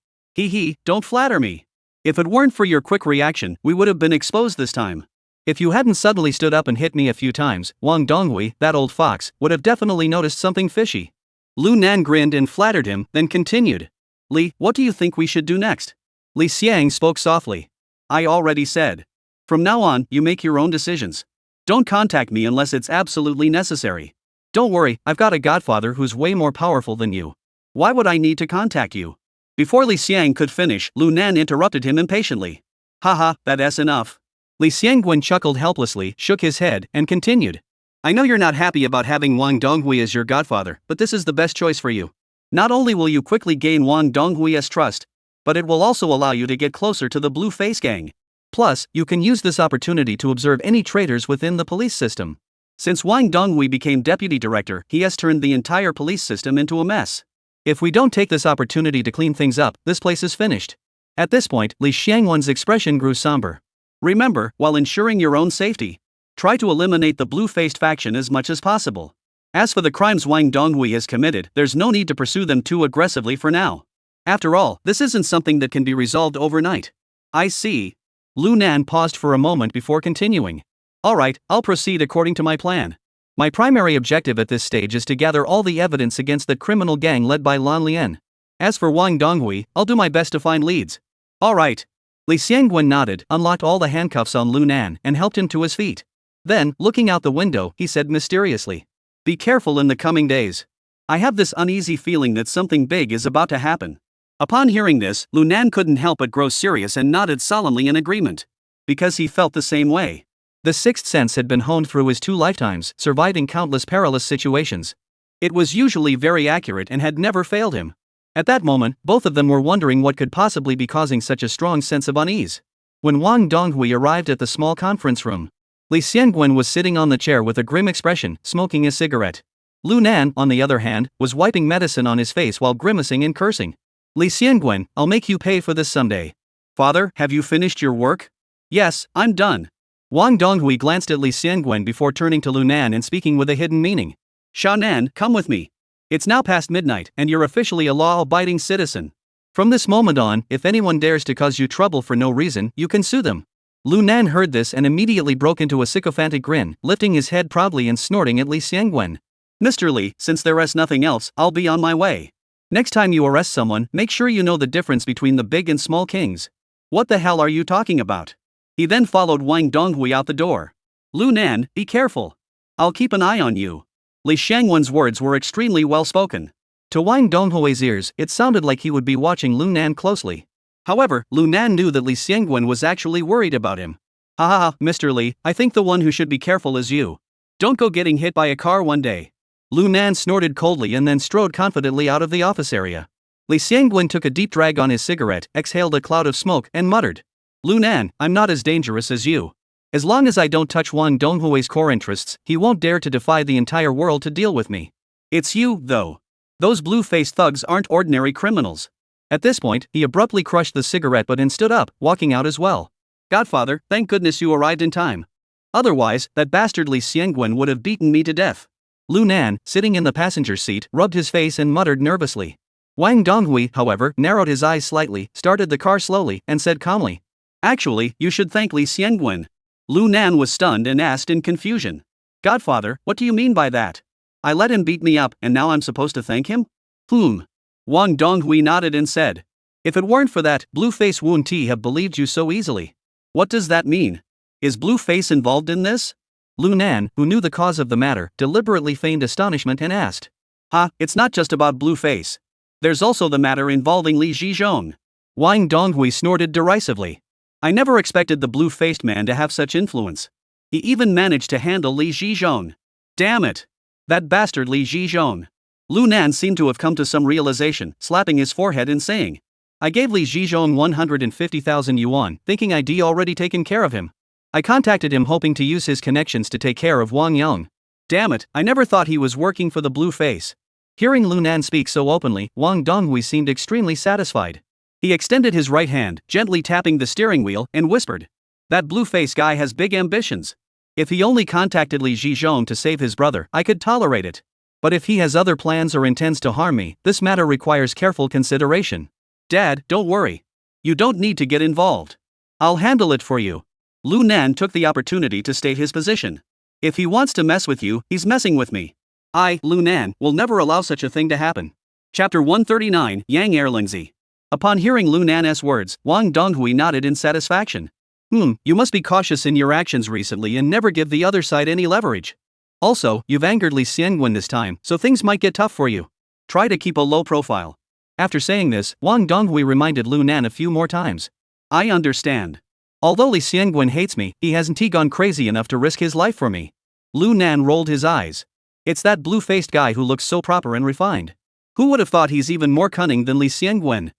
Don't flatter me. If it weren't for your quick reaction, we would have been exposed this time. If you hadn't suddenly stood up and hit me a few times, Wang Donghui, that old fox, would have definitely noticed something fishy. Lu Nan grinned and flattered him, then continued. Li, what do you think we should do next? Li Xiang spoke softly. I already said. From now on, you make your own decisions. Don't contact me unless it's absolutely necessary. Don't worry, I've got a godfather who's way more powerful than you. Why would I need to contact you? Before Li Xiang could finish, Lu Nan interrupted him impatiently. Haha, that's enough. Li Xiangwen chuckled helplessly, shook his head, and continued. I know you're not happy about having Wang Donghui as your godfather, but this is the best choice for you. Not only will you quickly gain Wang Donghui's trust, but it will also allow you to get closer to the Blue Face Gang. Plus, you can use this opportunity to observe any traitors within the police system. Since Wang Donghui became deputy director, he has turned the entire police system into a mess. If we don't take this opportunity to clean things up, this place is finished. At this point, Li Xiangwen's expression grew somber. Remember, while ensuring your own safety, try to eliminate the blue-faced faction as much as possible. As for the crimes Wang Donghui has committed, there's no need to pursue them too aggressively for now. After all, this isn't something that can be resolved overnight. I see. Lu Nan paused for a moment before continuing. Alright, I'll proceed according to my plan. My primary objective at this stage is to gather all the evidence against that criminal gang led by Lan Lian. As for Wang Donghui, I'll do my best to find leads. Alright. Li Xiangwen nodded, unlocked all the handcuffs on Lu Nan, and helped him to his feet. Then, looking out the window, he said mysteriously. Be careful in the coming days. I have this uneasy feeling that something big is about to happen. Upon hearing this, Lu Nan couldn't help but grow serious and nodded solemnly in agreement. Because he felt the same way. The sixth sense had been honed through his 2 lifetimes, surviving countless perilous situations. It was usually very accurate and had never failed him. At that moment, both of them were wondering what could possibly be causing such a strong sense of unease. When Wang Donghui arrived at the small conference room, Li Xiangwen was sitting on the chair with a grim expression, smoking a cigarette. Lu Nan, on the other hand, was wiping medicine on his face while grimacing and cursing. Li Xiangwen, I'll make you pay for this someday. Father, have you finished your work? Yes, I'm done. Wang Donghui glanced at Li Xiangwen before turning to Lu Nan and speaking with a hidden meaning. Sha Nan, come with me. It's now past midnight and you're officially a law-abiding citizen. From this moment on, if anyone dares to cause you trouble for no reason, you can sue them. Lu Nan heard this and immediately broke into a sycophantic grin, lifting his head proudly and snorting at Li Xiangwen. Mr. Li, since there is nothing else, I'll be on my way. Next time you arrest someone, make sure you know the difference between the big and small kings. What the hell are you talking about? He then followed Wang Donghui out the door. Lu Nan, be careful. I'll keep an eye on you. Li Xiangwen's words were extremely well spoken. To Wang Donghui's ears, it sounded like he would be watching Lu Nan closely. However, Lu Nan knew that Li Xiangwen was actually worried about him. Ha ha ha, Mr. Li, I think the one who should be careful is you. Don't go getting hit by a car one day. Lu Nan snorted coldly and then strode confidently out of the office area. Li Xiangwen took a deep drag on his cigarette, exhaled a cloud of smoke, and muttered. Lu Nan, I'm not as dangerous as you. As long as I don't touch Wang Donghui's core interests, he won't dare to defy the entire world to deal with me. It's you, though. Those blue-faced thugs aren't ordinary criminals. At this point, he abruptly crushed the cigarette butt and stood up, walking out as well. Godfather, thank goodness you arrived in time. Otherwise, that bastard Li Xiangwen would have beaten me to death. Lu Nan, sitting in the passenger seat, rubbed his face and muttered nervously. Wang Donghui, however, narrowed his eyes slightly, started the car slowly, and said calmly. Actually, you should thank Li Xiangwen. Lu Nan was stunned and asked in confusion. Godfather, what do you mean by that? I let him beat me up and now I'm supposed to thank him? Wang Donghui nodded and said. If it weren't for that, Blueface wouldn't have believed you so easily. What does that mean? Is Blueface involved in this? Lu Nan, who knew the cause of the matter, deliberately feigned astonishment and asked. It's not just about Blueface. There's also the matter involving Li Zhizhong. Wang Donghui snorted derisively. I never expected the blue-faced man to have such influence. He even managed to handle Li Zhizhong. Damn it! That bastard Li Zhizhong. Lu Nan seemed to have come to some realization, slapping his forehead and saying. I gave Li Zhizhong 150,000 yuan, thinking I'd already taken care of him. I contacted him hoping to use his connections to take care of Wang Yang. Damn it, I never thought he was working for the blue face. Hearing Lu Nan speak so openly, Wang Donghui seemed extremely satisfied. He extended his right hand, gently tapping the steering wheel, and whispered. That blue-face guy has big ambitions. If he only contacted Li Zhizhong to save his brother, I could tolerate it. But if he has other plans or intends to harm me, this matter requires careful consideration. Dad, don't worry. You don't need to get involved. I'll handle it for you. Lu Nan took the opportunity to state his position. If he wants to mess with you, he's messing with me. I, Lu Nan, will never allow such a thing to happen. Chapter 139, Yang Erlingzi. Upon hearing Lu Nan's words, Wang Donghui nodded in satisfaction. You must be cautious in your actions recently and never give the other side any leverage. Also, you've angered Li Xiangwen this time, so things might get tough for you. Try to keep a low profile. After saying this, Wang Donghui reminded Lu Nan a few more times. I understand. Although Li Xiangwen hates me, he hasn't gone crazy enough to risk his life for me. Lu Nan rolled his eyes. It's that blue-faced guy who looks so proper and refined. Who would have thought he's even more cunning than Li Xiangwen?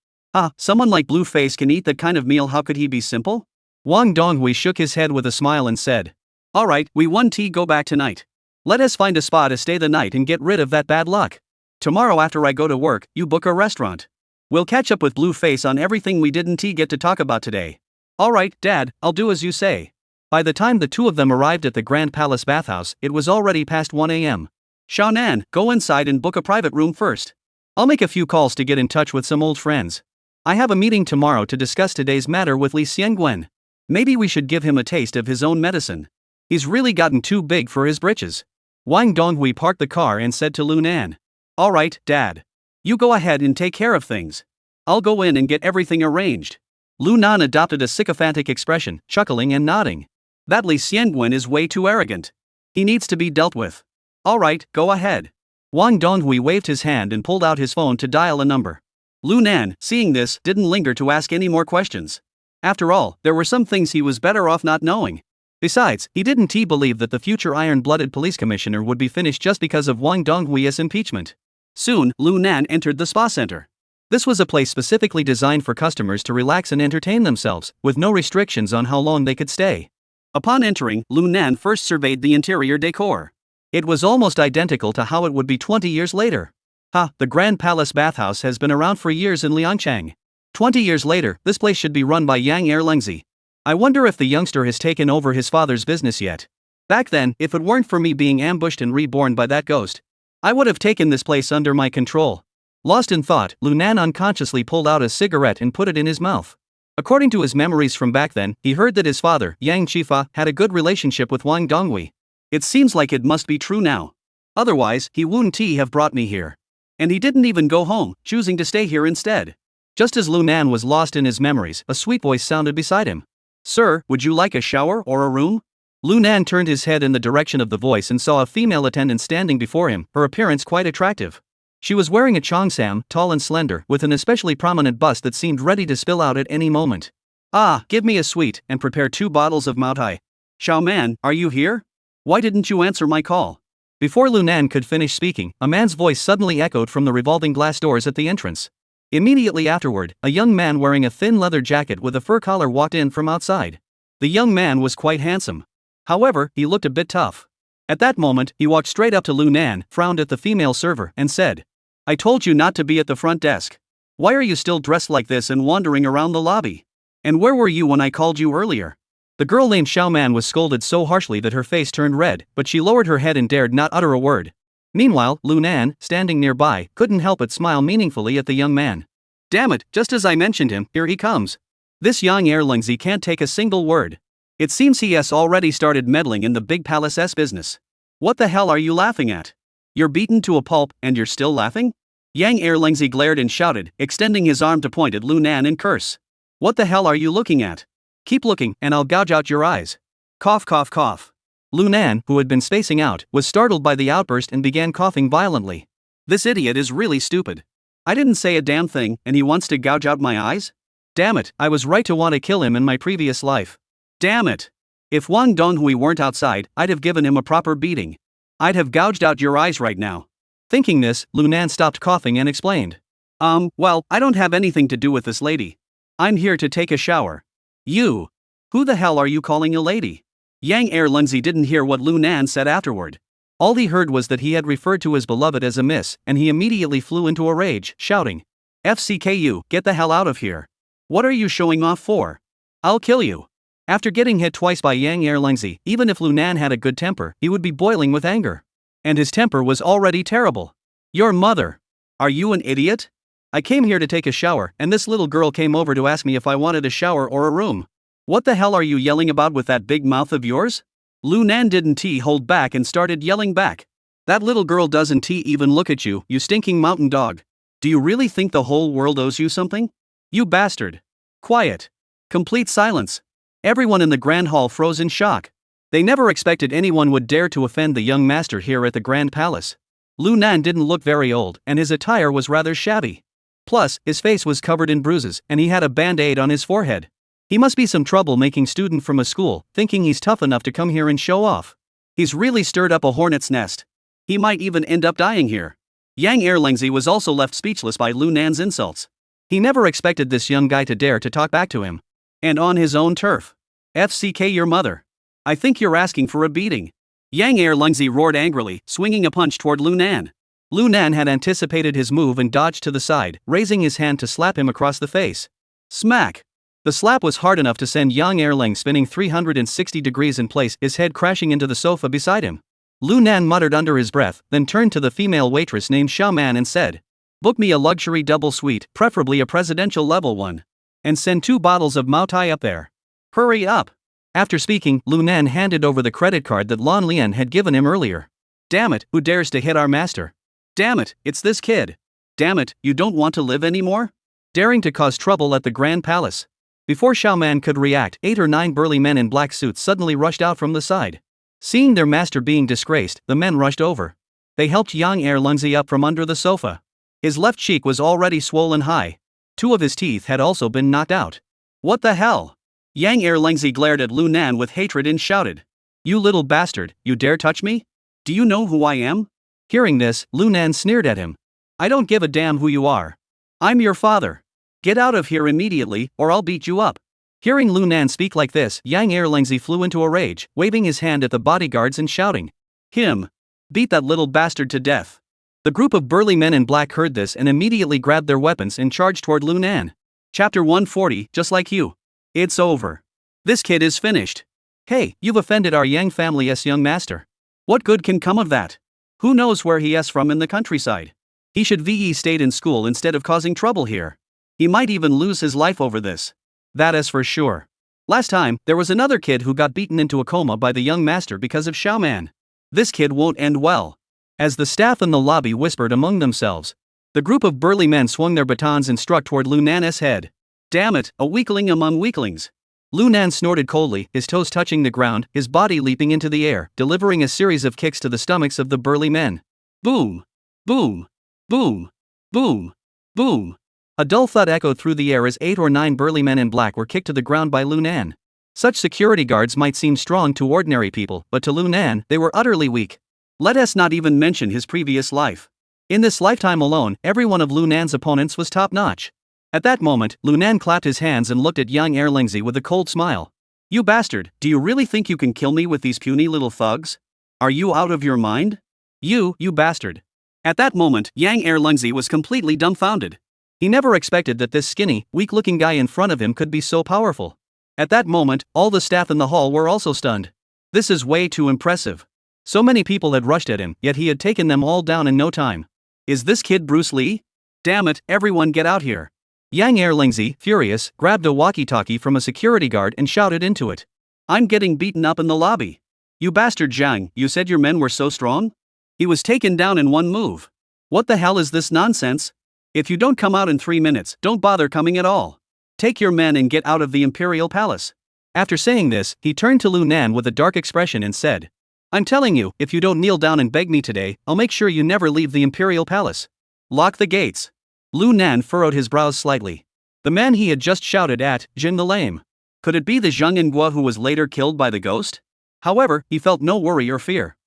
Someone like Blueface can eat that kind of meal, how could he be simple? Wang Donghui shook his head with a smile and said. Alright, we won go back tonight. Let us find a spot to stay the night and get rid of that bad luck. Tomorrow after I go to work, you book a restaurant. We'll catch up with Blueface on everything we didn't get to talk about today. Alright, Dad, I'll do as you say. By the time the two of them arrived at the Grand Palace bathhouse, it was already past 1 a.m. Sha Nan, go inside and book a private room first. I'll make a few calls to get in touch with some old friends. I have a meeting tomorrow to discuss today's matter with Li Xiangwen. Maybe we should give him a taste of his own medicine. He's really gotten too big for his britches. Wang Donghui parked the car and said to Lu Nan. Alright, Dad. You go ahead and take care of things. I'll go in and get everything arranged. Lu Nan adopted a sycophantic expression, chuckling and nodding. That Li Xiangwen is way too arrogant. He needs to be dealt with. Alright, go ahead. Wang Donghui waved his hand and pulled out his phone to dial a number. Lu Nan, seeing this, didn't linger to ask any more questions. After all, there were some things he was better off not knowing. Besides, he didn't believe that the future iron-blooded police commissioner would be finished just because of Wang Donghui's impeachment. Soon, Lu Nan entered the spa center. This was a place specifically designed for customers to relax and entertain themselves, with no restrictions on how long they could stay. Upon entering, Lu Nan first surveyed the interior decor. It was almost identical to how it would be 20 years later. Ha, the Grand Palace Bathhouse has been around for years in Liangchang. 20 years later, this place should be run by Yang Erlengzi. I wonder if the youngster has taken over his father's business yet. Back then, if it weren't for me being ambushed and reborn by that ghost, I would have taken this place under my control. Lost in thought, Lunan unconsciously pulled out a cigarette and put it in his mouth. According to his memories from back then, he heard that his father, Yang Chifa, had a good relationship with Wang Donghui. It seems like it must be true now. Otherwise, he wouldn't have brought me here. And he didn't even go home, choosing to stay here instead. Just as Lunan was lost in his memories, a sweet voice sounded beside him. Sir, would you like a shower or a room? Lunan turned his head in the direction of the voice and saw a female attendant standing before him, her appearance quite attractive. She was wearing a cheongsam, tall and slender, with an especially prominent bust that seemed ready to spill out at any moment. Ah, give me a sweet, and prepare 2 bottles of Maotai. Xiao Man, are you here? Why didn't you answer my call? Before Lunan could finish speaking, a man's voice suddenly echoed from the revolving glass doors at the entrance. Immediately afterward, a young man wearing a thin leather jacket with a fur collar walked in from outside. The young man was quite handsome. However, he looked a bit tough. At that moment, he walked straight up to Lunan, frowned at the female server, and said, I told you not to be at the front desk. Why are you still dressed like this and wandering around the lobby? And where were you when I called you earlier? The girl named Xiao Man was scolded so harshly that her face turned red, but she lowered her head and dared not utter a word. Meanwhile, Lunan, standing nearby, couldn't help but smile meaningfully at the young man. Damn it, just as I mentioned him, here he comes. This Yang Erlengzi can't take a single word. It seems he has already started meddling in the big palace's business. What the hell are you laughing at? You're beaten to a pulp, and you're still laughing? Yang Erlengzi glared and shouted, extending his arm to point at Lunan and curse. What the hell are you looking at? Keep looking, and I'll gouge out your eyes. Cough cough cough. Lunan, who had been spacing out, was startled by the outburst and began coughing violently. This idiot is really stupid. I didn't say a damn thing, and he wants to gouge out my eyes? Damn it, I was right to want to kill him in my previous life. Damn it. If Wang Donghui weren't outside, I'd have given him a proper beating. I'd have gouged out your eyes right now. Thinking this, Lunan stopped coughing and explained. Well, I don't have anything to do with this lady. I'm here to take a shower. You. Who the hell are you calling a lady? Yang Erlengzi didn't hear what Lunan said afterward. All he heard was that he had referred to his beloved as a miss, and he immediately flew into a rage, shouting, FCKU, get the hell out of here. What are you showing off for? I'll kill you. After getting hit twice by Yang Erlengzi, even if Lunan had a good temper, he would be boiling with anger. And his temper was already terrible. Your mother. Are you an idiot? I came here to take a shower, and this little girl came over to ask me if I wanted a shower or a room. What the hell are you yelling about with that big mouth of yours? Lunan didn't hold back and started yelling back. That little girl doesn't even look at you, you stinking mountain dog. Do you really think the whole world owes you something? You bastard. Quiet. Complete silence. Everyone in the Grand Hall froze in shock. They never expected anyone would dare to offend the young master here at the Grand Palace. Lunan didn't look very old, and his attire was rather shabby. Plus, his face was covered in bruises, and he had a band-aid on his forehead. He must be some trouble-making student from a school, thinking he's tough enough to come here and show off. He's really stirred up a hornet's nest. He might even end up dying here. Yang Erlengzi was also left speechless by Lunan's insults. He never expected this young guy to dare to talk back to him. And on his own turf. FCK your mother. I think you're asking for a beating. Yang Erlengzi roared angrily, swinging a punch toward Lunan. Lunan had anticipated his move and dodged to the side, raising his hand to slap him across the face. Smack! The slap was hard enough to send Yang Erlang spinning 360 degrees in place, his head crashing into the sofa beside him. Lunan muttered under his breath, then turned to the female waitress named Xiao Man and said, Book me a luxury double suite, preferably a presidential level one. And send 2 bottles of Maotai up there. Hurry up! After speaking, Lunan handed over the credit card that Lan Lian had given him earlier. Damn it, who dares to hit our master? Damn it, it's this kid. Damn it, you don't want to live anymore? Daring to cause trouble at the Grand Palace. Before Xiao Man could react, 8 or 9 burly men in black suits suddenly rushed out from the side. Seeing their master being disgraced, the men rushed over. They helped Yang Erlengzi up from under the sofa. His left cheek was already swollen high. 2 of his teeth had also been knocked out. What the hell? Yang Erlengzi glared at Lunan with hatred and shouted. You little bastard, you dare touch me? Do you know who I am? Hearing this, Lunan sneered at him. I don't give a damn who you are. I'm your father. Get out of here immediately, or I'll beat you up. Hearing Lunan speak like this, Yang Erlengzi flew into a rage, waving his hand at the bodyguards and shouting. Him. Beat that little bastard to death. The group of burly men in black heard this and immediately grabbed their weapons and charged toward Lunan. Chapter 140, just like you. It's over. This kid is finished. Hey, you've offended our Yang family's young master. What good can come of that? Who knows where he is from in the countryside? He should ve stayed in school instead of causing trouble here. He might even lose his life over this. That is for sure. Last time, there was another kid who got beaten into a coma by the young master because of Xiaoman. This kid won't end well. As the staff in the lobby whispered among themselves, the group of burly men swung their batons and struck toward Lunan's head. Damn it, a weakling among weaklings. Lunan snorted coldly, his toes touching the ground, his body leaping into the air, delivering a series of kicks to the stomachs of the burly men. Boom! Boom! Boom! Boom! Boom! A dull thud echoed through the air as 8 or 9 burly men in black were kicked to the ground by Lunan. Such security guards might seem strong to ordinary people, but to Lunan, they were utterly weak. Let us not even mention his previous life. In this lifetime alone, every one of Lunan's opponents was top-notch. At that moment, Lunan clapped his hands and looked at Yang Erlingzi with a cold smile. You bastard, do you really think you can kill me with these puny little thugs? Are you out of your mind? You bastard. At that moment, Yang Erlingzi was completely dumbfounded. He never expected that this skinny, weak-looking guy in front of him could be so powerful. At that moment, all the staff in the hall were also stunned. This is way too impressive. So many people had rushed at him, yet he had taken them all down in no time. Is this kid Bruce Lee? Damn it, everyone get out here. Yang Erlingzi, furious, grabbed a walkie-talkie from a security guard and shouted into it. I'm getting beaten up in the lobby. You bastard Zhang, you said your men were so strong? He was taken down in one move. What the hell is this nonsense? If you don't come out in 3 minutes, don't bother coming at all. Take your men and get out of the Imperial Palace. After saying this, he turned to Lunan with a dark expression and said, I'm telling you, if you don't kneel down and beg me today, I'll make sure you never leave the Imperial Palace. Lock the gates. Lunan furrowed his brows slightly. The man he had just shouted at, Jin the Lame. Could it be the Zhang Ingua who was later killed by the ghost? However, he felt no worry or fear.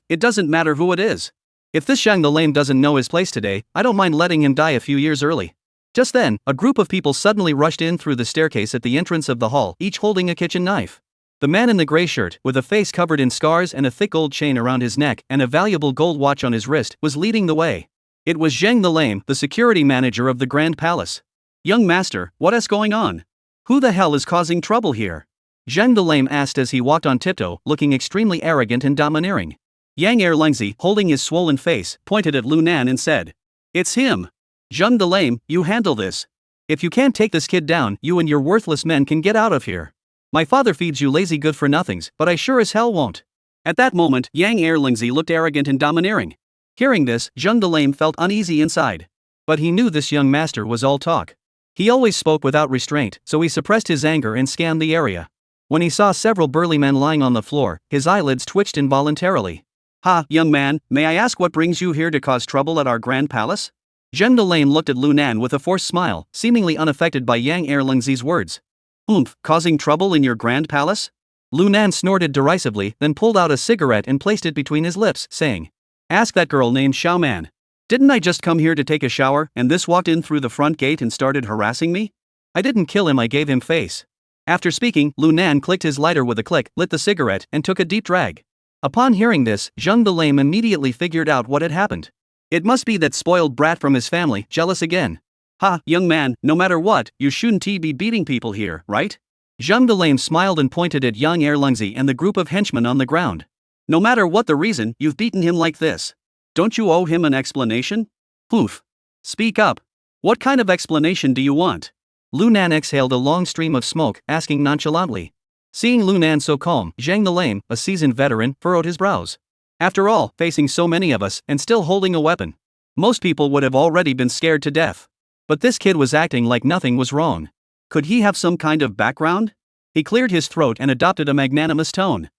It doesn't matter who it is. If this Zhang the Lame doesn't know his place today, I don't mind letting him die a few years early. Just then, a group of people suddenly rushed in through the staircase at the entrance of the hall, each holding a kitchen knife. The man in the gray shirt, with a face covered in scars and a thick gold chain around his neck and a valuable gold watch on his wrist, was leading the way. It was Zhang the Lame, the security manager of the Grand Palace. Young master, what is going on? Who the hell is causing trouble here? Zhang the Lame asked as he walked on tiptoe, looking extremely arrogant and domineering. Yang Erlingzi, holding his swollen face, pointed at Lunan and said, It's him. Zhang the Lame, you handle this. If you can't take this kid down, you and your worthless men can get out of here. My father feeds you lazy good-for-nothings, but I sure as hell won't. At that moment, Yang Erlingzi looked arrogant and domineering. Hearing this, Zhang the Lame felt uneasy inside. But he knew this young master was all talk. He always spoke without restraint, so he suppressed his anger and scanned the area. When he saw several burly men lying on the floor, his eyelids twitched involuntarily. Ha, young man, may I ask what brings you here to cause trouble at our Grand Palace? Zhang the Lame looked at Lunan with a forced smile, seemingly unaffected by Yang Erlingzi's words. Causing trouble in your Grand Palace? Lunan snorted derisively, then pulled out a cigarette and placed it between his lips, saying, Ask that girl named Xiaoman. Didn't I just come here to take a shower, and this walked in through the front gate and started harassing me? I didn't kill him, I gave him face. After speaking, Lunan clicked his lighter with a click, lit the cigarette, and took a deep drag. Upon hearing this, Zhang the Lame immediately figured out what had happened. It must be that spoiled brat from his family, jealous again. Ha, young man, no matter what, you shouldn't be beating people here, right? Zhang the Lame smiled and pointed at Yang Erlingzi and the group of henchmen on the ground. No matter what the reason, you've beaten him like this. Don't you owe him an explanation? Speak up. What kind of explanation do you want? Lunan exhaled a long stream of smoke, asking nonchalantly. Seeing Lunan so calm, Zhang the Lame, a seasoned veteran, furrowed his brows. After all, facing so many of us, and still holding a weapon, most people would have already been scared to death. But this kid was acting like nothing was wrong. Could he have some kind of background? He cleared his throat and adopted a magnanimous tone.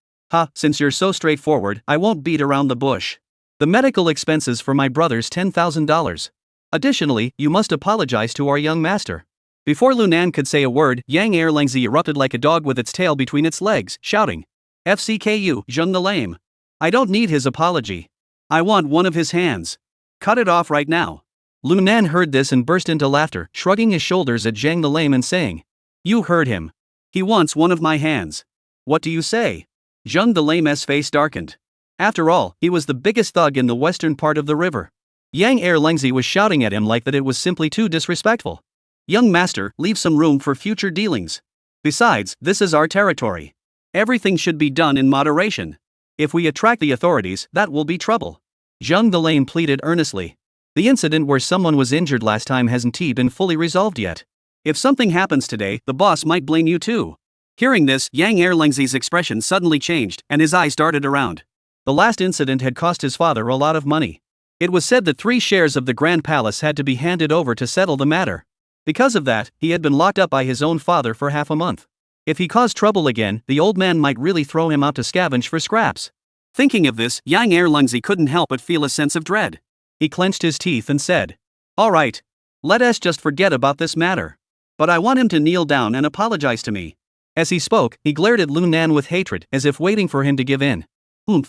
Since you're so straightforward, I won't beat around the bush. The medical expenses for my brother's $10,000. Additionally, you must apologize to our young master. Before Lunan could say a word, Yang Erlingzi erupted like a dog with its tail between its legs, shouting, FCKU, Zhang the Lame. I don't need his apology. I want one of his hands. Cut it off right now. Lunan heard this and burst into laughter, shrugging his shoulders at Zhang the Lame and saying, You heard him. He wants one of my hands. What do you say? Zhang the Lame's face darkened. After all, he was the biggest thug in the western part of the river. Yang Erlangzi was shouting at him like that it was simply too disrespectful. Young master, leave some room for future dealings. Besides, this is our territory. Everything should be done in moderation. If we attract the authorities, that will be trouble. Zheng Delane pleaded earnestly. The incident where someone was injured last time hasn't been fully resolved yet. If something happens today, the boss might blame you too. Hearing this, Yang Erlangzi's expression suddenly changed, and his eyes darted around. The last incident had cost his father a lot of money. It was said that 3 shares of the Grand Palace had to be handed over to settle the matter. Because of that, he had been locked up by his own father for half a month. If he caused trouble again, the old man might really throw him out to scavenge for scraps. Thinking of this, Yang Erlangzi couldn't help but feel a sense of dread. He clenched his teeth and said, "All right. Let us just forget about this matter. But I want him to kneel down and apologize to me." As he spoke, he glared at Lu Nan with hatred, as if waiting for him to give in.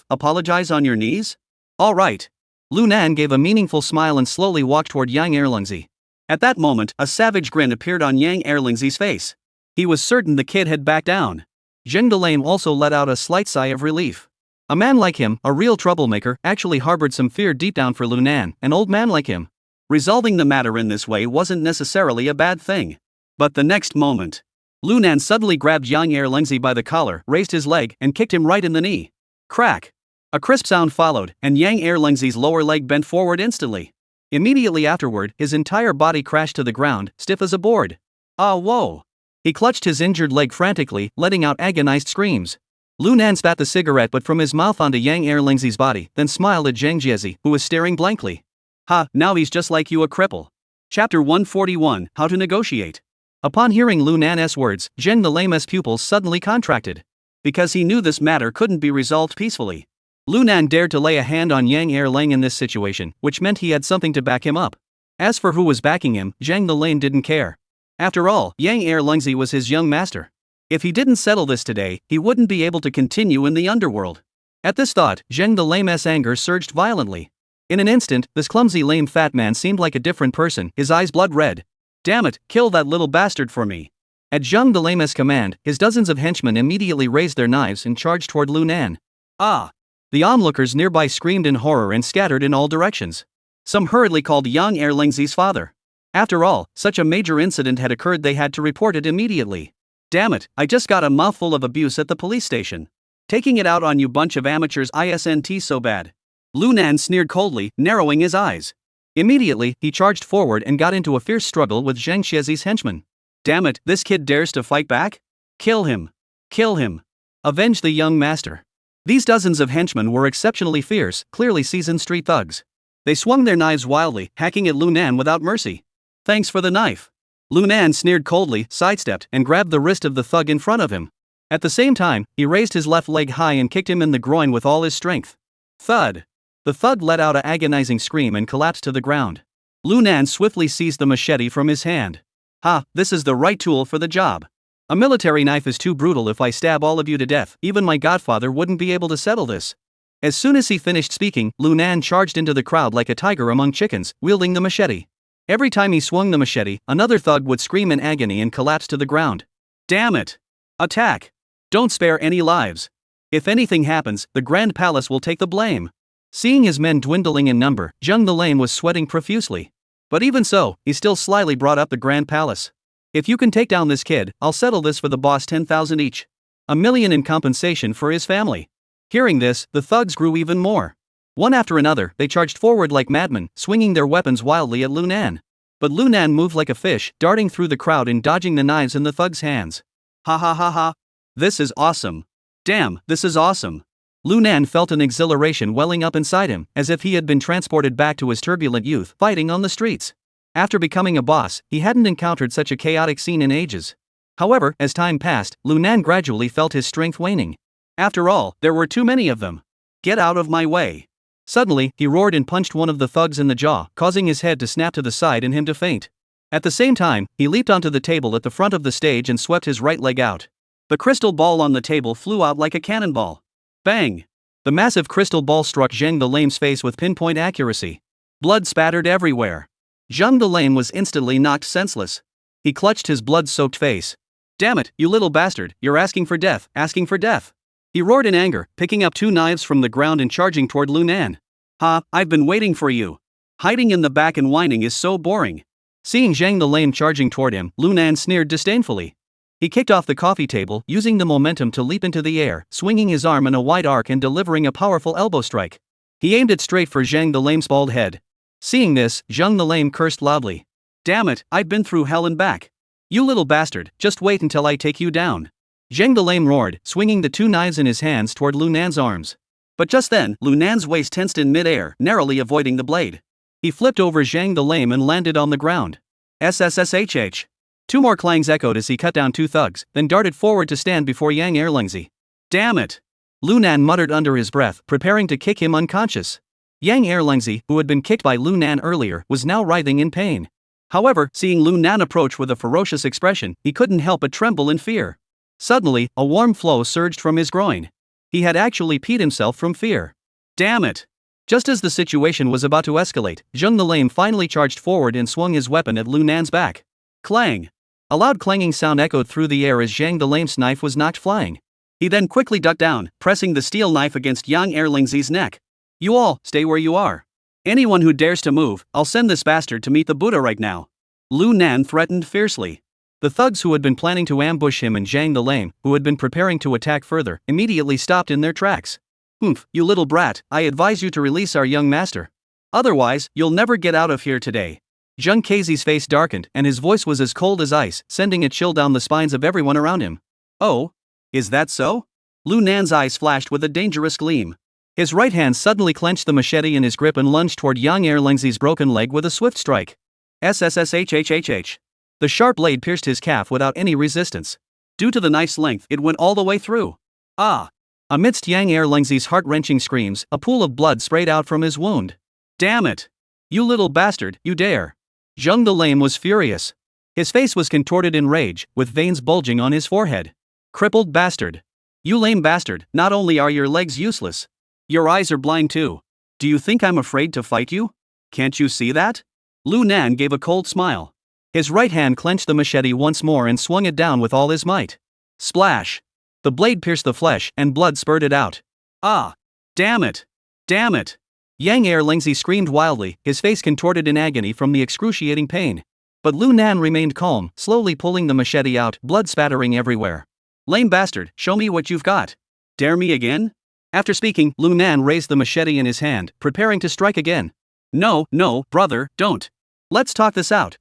Apologize on your knees? All right. Lu Nan gave a meaningful smile and slowly walked toward Yang Erlangzi. At that moment, a savage grin appeared on Yang Erlangzi's face. He was certain the kid had backed down. Zheng Delane also let out a slight sigh of relief. A man like him, a real troublemaker, actually harbored some fear deep down for Lu Nan, an old man like him. Resolving the matter in this way wasn't necessarily a bad thing. But the next moment, Lu Nan suddenly grabbed Yang Erlangzi by the collar, raised his leg, and kicked him right in the knee. Crack! A crisp sound followed, and Yang Erlangzi's lower leg bent forward instantly. Immediately afterward, his entire body crashed to the ground, stiff as a board. Ah, whoa! He clutched his injured leg frantically, letting out agonized screams. Lu Nan spat the cigarette butt from his mouth onto Yang Erlangzi's body, then smiled at Zheng Jiezi, who was staring blankly. Ha, now he's just like you, a cripple. Chapter 141, How to Negotiate. Upon hearing Lu Nan's words, Zheng the Lame's pupils suddenly contracted. Because he knew this matter couldn't be resolved peacefully. Lu Nan dared to lay a hand on Yang Erlang in this situation, which meant he had something to back him up. As for who was backing him, Zheng the Lame didn't care. After all, Yang Erlangzi was his young master. If he didn't settle this today, he wouldn't be able to continue in the underworld. At this thought, Zheng the Lame's anger surged violently. In an instant, this clumsy lame fat man seemed like a different person, his eyes blood red. Damn it, kill that little bastard for me. At Zheng the Lame's command, his dozens of henchmen immediately raised their knives and charged toward Lu Nan. Ah! The onlookers nearby screamed in horror and scattered in all directions. Some hurriedly called Yang Erlangzi's father. After all, such a major incident had occurred, they had to report it immediately. Damn it, I just got a mouthful of abuse at the police station. Taking it out on you bunch of amateurs isn't so bad. Lu Nan sneered coldly, narrowing his eyes. Immediately, he charged forward and got into a fierce struggle with Zheng Xiezi's henchmen. Damn it, this kid dares to fight back? Kill him. Kill him. Avenge the young master. These dozens of henchmen were exceptionally fierce, clearly seasoned street thugs. They swung their knives wildly, hacking at Lu Nan without mercy. Thanks for the knife. Lu Nan sneered coldly, sidestepped, and grabbed the wrist of the thug in front of him. At the same time, he raised his left leg high and kicked him in the groin with all his strength. Thud! The thug let out an agonizing scream and collapsed to the ground. Lu Nan swiftly seized the machete from his hand. Ha, this is the right tool for the job. A military knife is too brutal. If I stab all of you to death, even my godfather wouldn't be able to settle this. As soon as he finished speaking, Lu Nan charged into the crowd like a tiger among chickens, wielding the machete. Every time he swung the machete, another thug would scream in agony and collapse to the ground. Damn it! Attack! Don't spare any lives. If anything happens, the Grand Palace will take the blame. Seeing his men dwindling in number, Zheng the Lame was sweating profusely. But even so, he still slyly brought up the Grand Palace. If you can take down this kid, I'll settle this for the boss 10,000 each. $1 million in compensation for his family. Hearing this, the thugs grew even more. One after another, they charged forward like madmen, swinging their weapons wildly at Lu Nan. But Lu Nan moved like a fish, darting through the crowd and dodging the knives in the thugs' hands. Ha ha ha ha. This is awesome. Damn, this is awesome. Lu Nan felt an exhilaration welling up inside him, as if he had been transported back to his turbulent youth, fighting on the streets. After becoming a boss, he hadn't encountered such a chaotic scene in ages. However, as time passed, Lu Nan gradually felt his strength waning. After all, there were too many of them. Get out of my way. Suddenly, he roared and punched one of the thugs in the jaw, causing his head to snap to the side and him to faint. At the same time, he leaped onto the table at the front of the stage and swept his right leg out. The crystal ball on the table flew out like a cannonball. Bang! The massive crystal ball struck Zheng the Lame's face with pinpoint accuracy. Blood spattered everywhere. Zheng the Lame was instantly knocked senseless. He clutched his blood-soaked face. Damn it, you little bastard, you're asking for death, asking for death. He roared in anger, picking up 2 knives from the ground and charging toward Lu Nan. Ha, I've been waiting for you. Hiding in the back and whining is so boring. Seeing Zhang the Lame charging toward him, Lu Nan sneered disdainfully. He kicked off the coffee table, using the momentum to leap into the air, swinging his arm in a wide arc and delivering a powerful elbow strike. He aimed it straight for Zhang the Lame's bald head. Seeing this, Zhang the Lame cursed loudly. Damn it, I've been through hell and back. You little bastard, just wait until I take you down. Zhang the Lame roared, swinging the 2 knives in his hands toward Lu Nan's arms. But just then, Lu Nan's waist tensed in mid-air, narrowly avoiding the blade. He flipped over Zhang the Lame and landed on the ground. SSSHH. 2 more clangs echoed as he cut down 2 thugs, then darted forward to stand before Yang Erlingzi. Damn it! Lu Nan muttered under his breath, preparing to kick him unconscious. Yang Erlingzi, who had been kicked by Lu Nan earlier, was now writhing in pain. However, seeing Lu Nan approach with a ferocious expression, he couldn't help but tremble in fear. Suddenly, a warm flow surged from his groin. He had actually peed himself from fear. Damn it! Just as the situation was about to escalate, Zhang the Lame finally charged forward and swung his weapon at Lu Nan's back. Clang! A loud clanging sound echoed through the air as Zhang the Lame's knife was knocked flying. He then quickly ducked down, pressing the steel knife against Yang Erlingzi's neck. You all, stay where you are. Anyone who dares to move, I'll send this bastard to meet the Buddha right now. Lu Nan threatened fiercely. The thugs who had been planning to ambush him and Zhang the Lame, who had been preparing to attack further, immediately stopped in their tracks. Humph, you little brat, I advise you to release our young master. Otherwise, you'll never get out of here today. Zheng Keizi's face darkened, and his voice was as cold as ice, sending a chill down the spines of everyone around him. Oh? Is that so? Lu Nan's eyes flashed with a dangerous gleam. His right hand suddenly clenched the machete in his grip and lunged toward Yang Erlingzi's broken leg with a swift strike. SSSHHHH. The sharp blade pierced his calf without any resistance. Due to the knife's length, it went all the way through. Ah! Amidst Yang Erlingzi's heart-wrenching screams, a pool of blood sprayed out from his wound. Damn it! You little bastard, you dare! Zhang the Lame was furious. His face was contorted in rage, with veins bulging on his forehead. Crippled bastard! You lame bastard, not only are your legs useless, your eyes are blind too. Do you think I'm afraid to fight you? Can't you see that? Lu Nan gave a cold smile. His right hand clenched the machete once more and swung it down with all his might. Splash! The blade pierced the flesh, and blood spurted out. Ah! Damn it! Damn it! Yang Erlingzi screamed wildly, his face contorted in agony from the excruciating pain. But Lu Nan remained calm, slowly pulling the machete out, blood spattering everywhere. Lame bastard, show me what you've got. Dare me again? After speaking, Lu Nan raised the machete in his hand, preparing to strike again. No, brother, don't. Let's talk this out,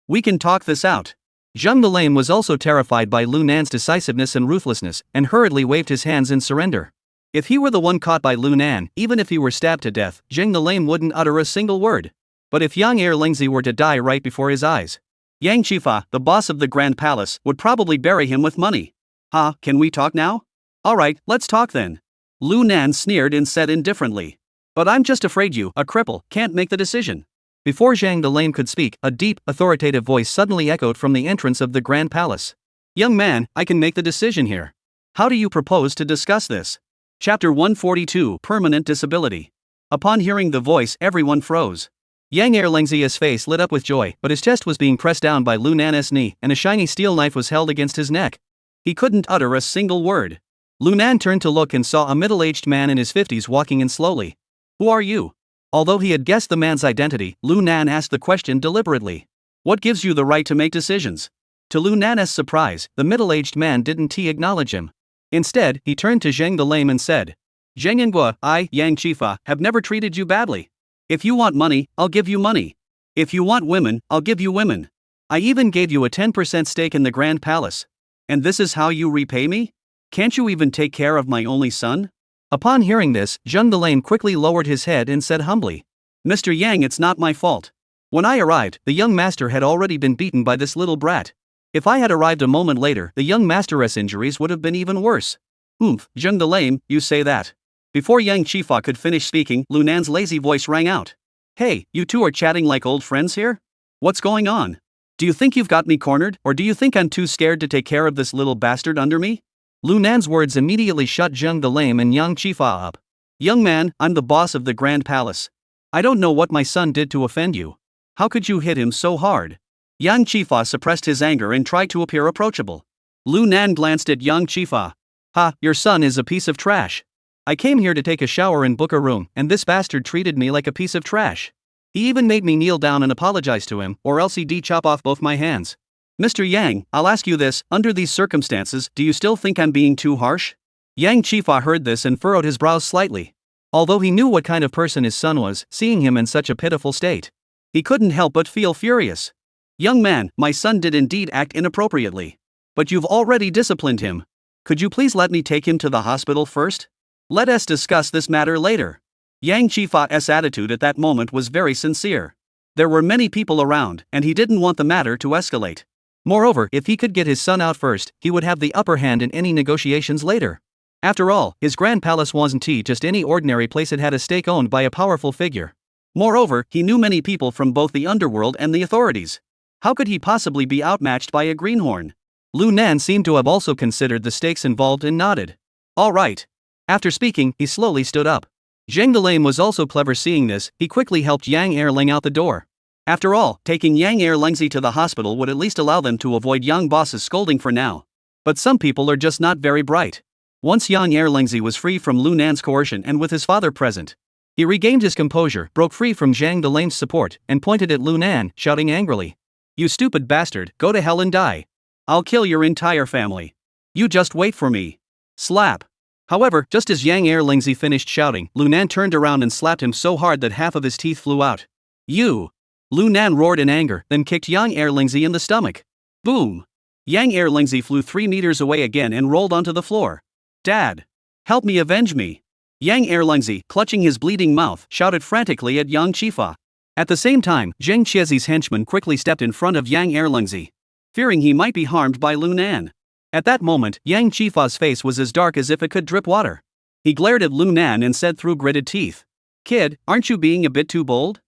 We can talk this out. Zhang the Lame was also terrified by Lu Nan's decisiveness and ruthlessness, and hurriedly waved his hands in surrender. If he were the one caught by Lu Nan, even if he were stabbed to death, Zhang the Lame wouldn't utter a single word. But if Yang Erlingzi were to die right before his eyes, Yang Qifa, the boss of the Grand Palace, would probably bury him with money. Can we talk now? Alright, let's talk then. Lu Nan sneered and said indifferently. But I'm just afraid you, a cripple, can't make the decision. Before Zhang the Lame could speak, a deep, authoritative voice suddenly echoed from the entrance of the Grand Palace. Young man, I can make the decision here. How do you propose to discuss this? Chapter 142, Permanent Disability. Upon hearing the voice, everyone froze. Yang Erlingzi's face lit up with joy, but his chest was being pressed down by Lu Nan's knee, and a shiny steel knife was held against his neck. He couldn't utter a single word. Lu Nan turned to look and saw a middle-aged man in his 50s walking in slowly. Who are you? Although he had guessed the man's identity, Lu Nan asked the question deliberately. What gives you the right to make decisions? To Lu Nan's surprise, the middle-aged man didn't acknowledge him. Instead, he turned to Zhang the Lame and said, Zhang Yingguo, I, Yang Qifa, have never treated you badly. If you want money, I'll give you money. If you want women, I'll give you women. I even gave you a 10% stake in the Grand Palace. And this is how you repay me? Can't you even take care of my only son? Upon hearing this, Zhang the Lame quickly lowered his head and said humbly, Mr. Yang, it's not my fault. When I arrived, the young master had already been beaten by this little brat. If I had arrived a moment later, the young master's injuries would have been even worse. Zhang the Lame, you say that. Before Yang Qifa could finish speaking, Lu Nan's lazy voice rang out. Hey, you two are chatting like old friends here? What's going on? Do you think you've got me cornered, or do you think I'm too scared to take care of this little bastard under me? Lu Nan's words immediately shut Zhang the Lame and Yang Qifa up. Young man, I'm the boss of the Grand Palace. I don't know what my son did to offend you. How could you hit him so hard? Yang Qifa suppressed his anger and tried to appear approachable. Lu Nan glanced at Yang Qifa. Ha, your son is a piece of trash. I came here to take a shower and book a room, and this bastard treated me like a piece of trash. He even made me kneel down and apologize to him, or else he'd chop off both my hands. Mr. Yang, I'll ask you this, under these circumstances, do you still think I'm being too harsh? Yang Chifa heard this and furrowed his brows slightly. Although he knew what kind of person his son was, seeing him in such a pitiful state, he couldn't help but feel furious. Young man, my son did indeed act inappropriately. But you've already disciplined him. Could you please let me take him to the hospital first? Let us discuss this matter later. Yang Chifa's attitude at that moment was very sincere. There were many people around, and he didn't want the matter to escalate. Moreover, if he could get his son out first, he would have the upper hand in any negotiations later. After all, his grand palace wasn't just any ordinary place, it had a stake owned by a powerful figure. Moreover, he knew many people from both the underworld and the authorities. How could he possibly be outmatched by a greenhorn? Lu Nan seemed to have also considered the stakes involved and nodded. All right. After speaking, he slowly stood up. Zheng the Lame was also clever. Seeing this, he quickly helped Yang Erling out the door. After all, taking Yang Erlingzi to the hospital would at least allow them to avoid Yang Boss's scolding for now. But some people are just not very bright. Once Yang Erlingzi was free from Lu Nan's coercion and with his father present, he regained his composure, broke free from Zhang the Lame's support, and pointed at Lu Nan, shouting angrily, "You stupid bastard, go to hell and die. I'll kill your entire family. You just wait for me." Slap. However, just as Yang Erlingzi finished shouting, Lu Nan turned around and slapped him so hard that half of his teeth flew out. "You!" Lu Nan roared in anger, then kicked Yang Erlingzi in the stomach. Boom! Yang Erlingzi flew 3 meters away again and rolled onto the floor. "Dad! Help me, avenge me!" Yang Erlingzi, clutching his bleeding mouth, shouted frantically at Yang Chifa. At the same time, Zheng Chiezi's henchman quickly stepped in front of Yang Erlingzi, fearing he might be harmed by Lu Nan. At that moment, Yang Chifa's face was as dark as if it could drip water. He glared at Lu Nan and said through gritted teeth, "Kid, aren't you being a bit too bold?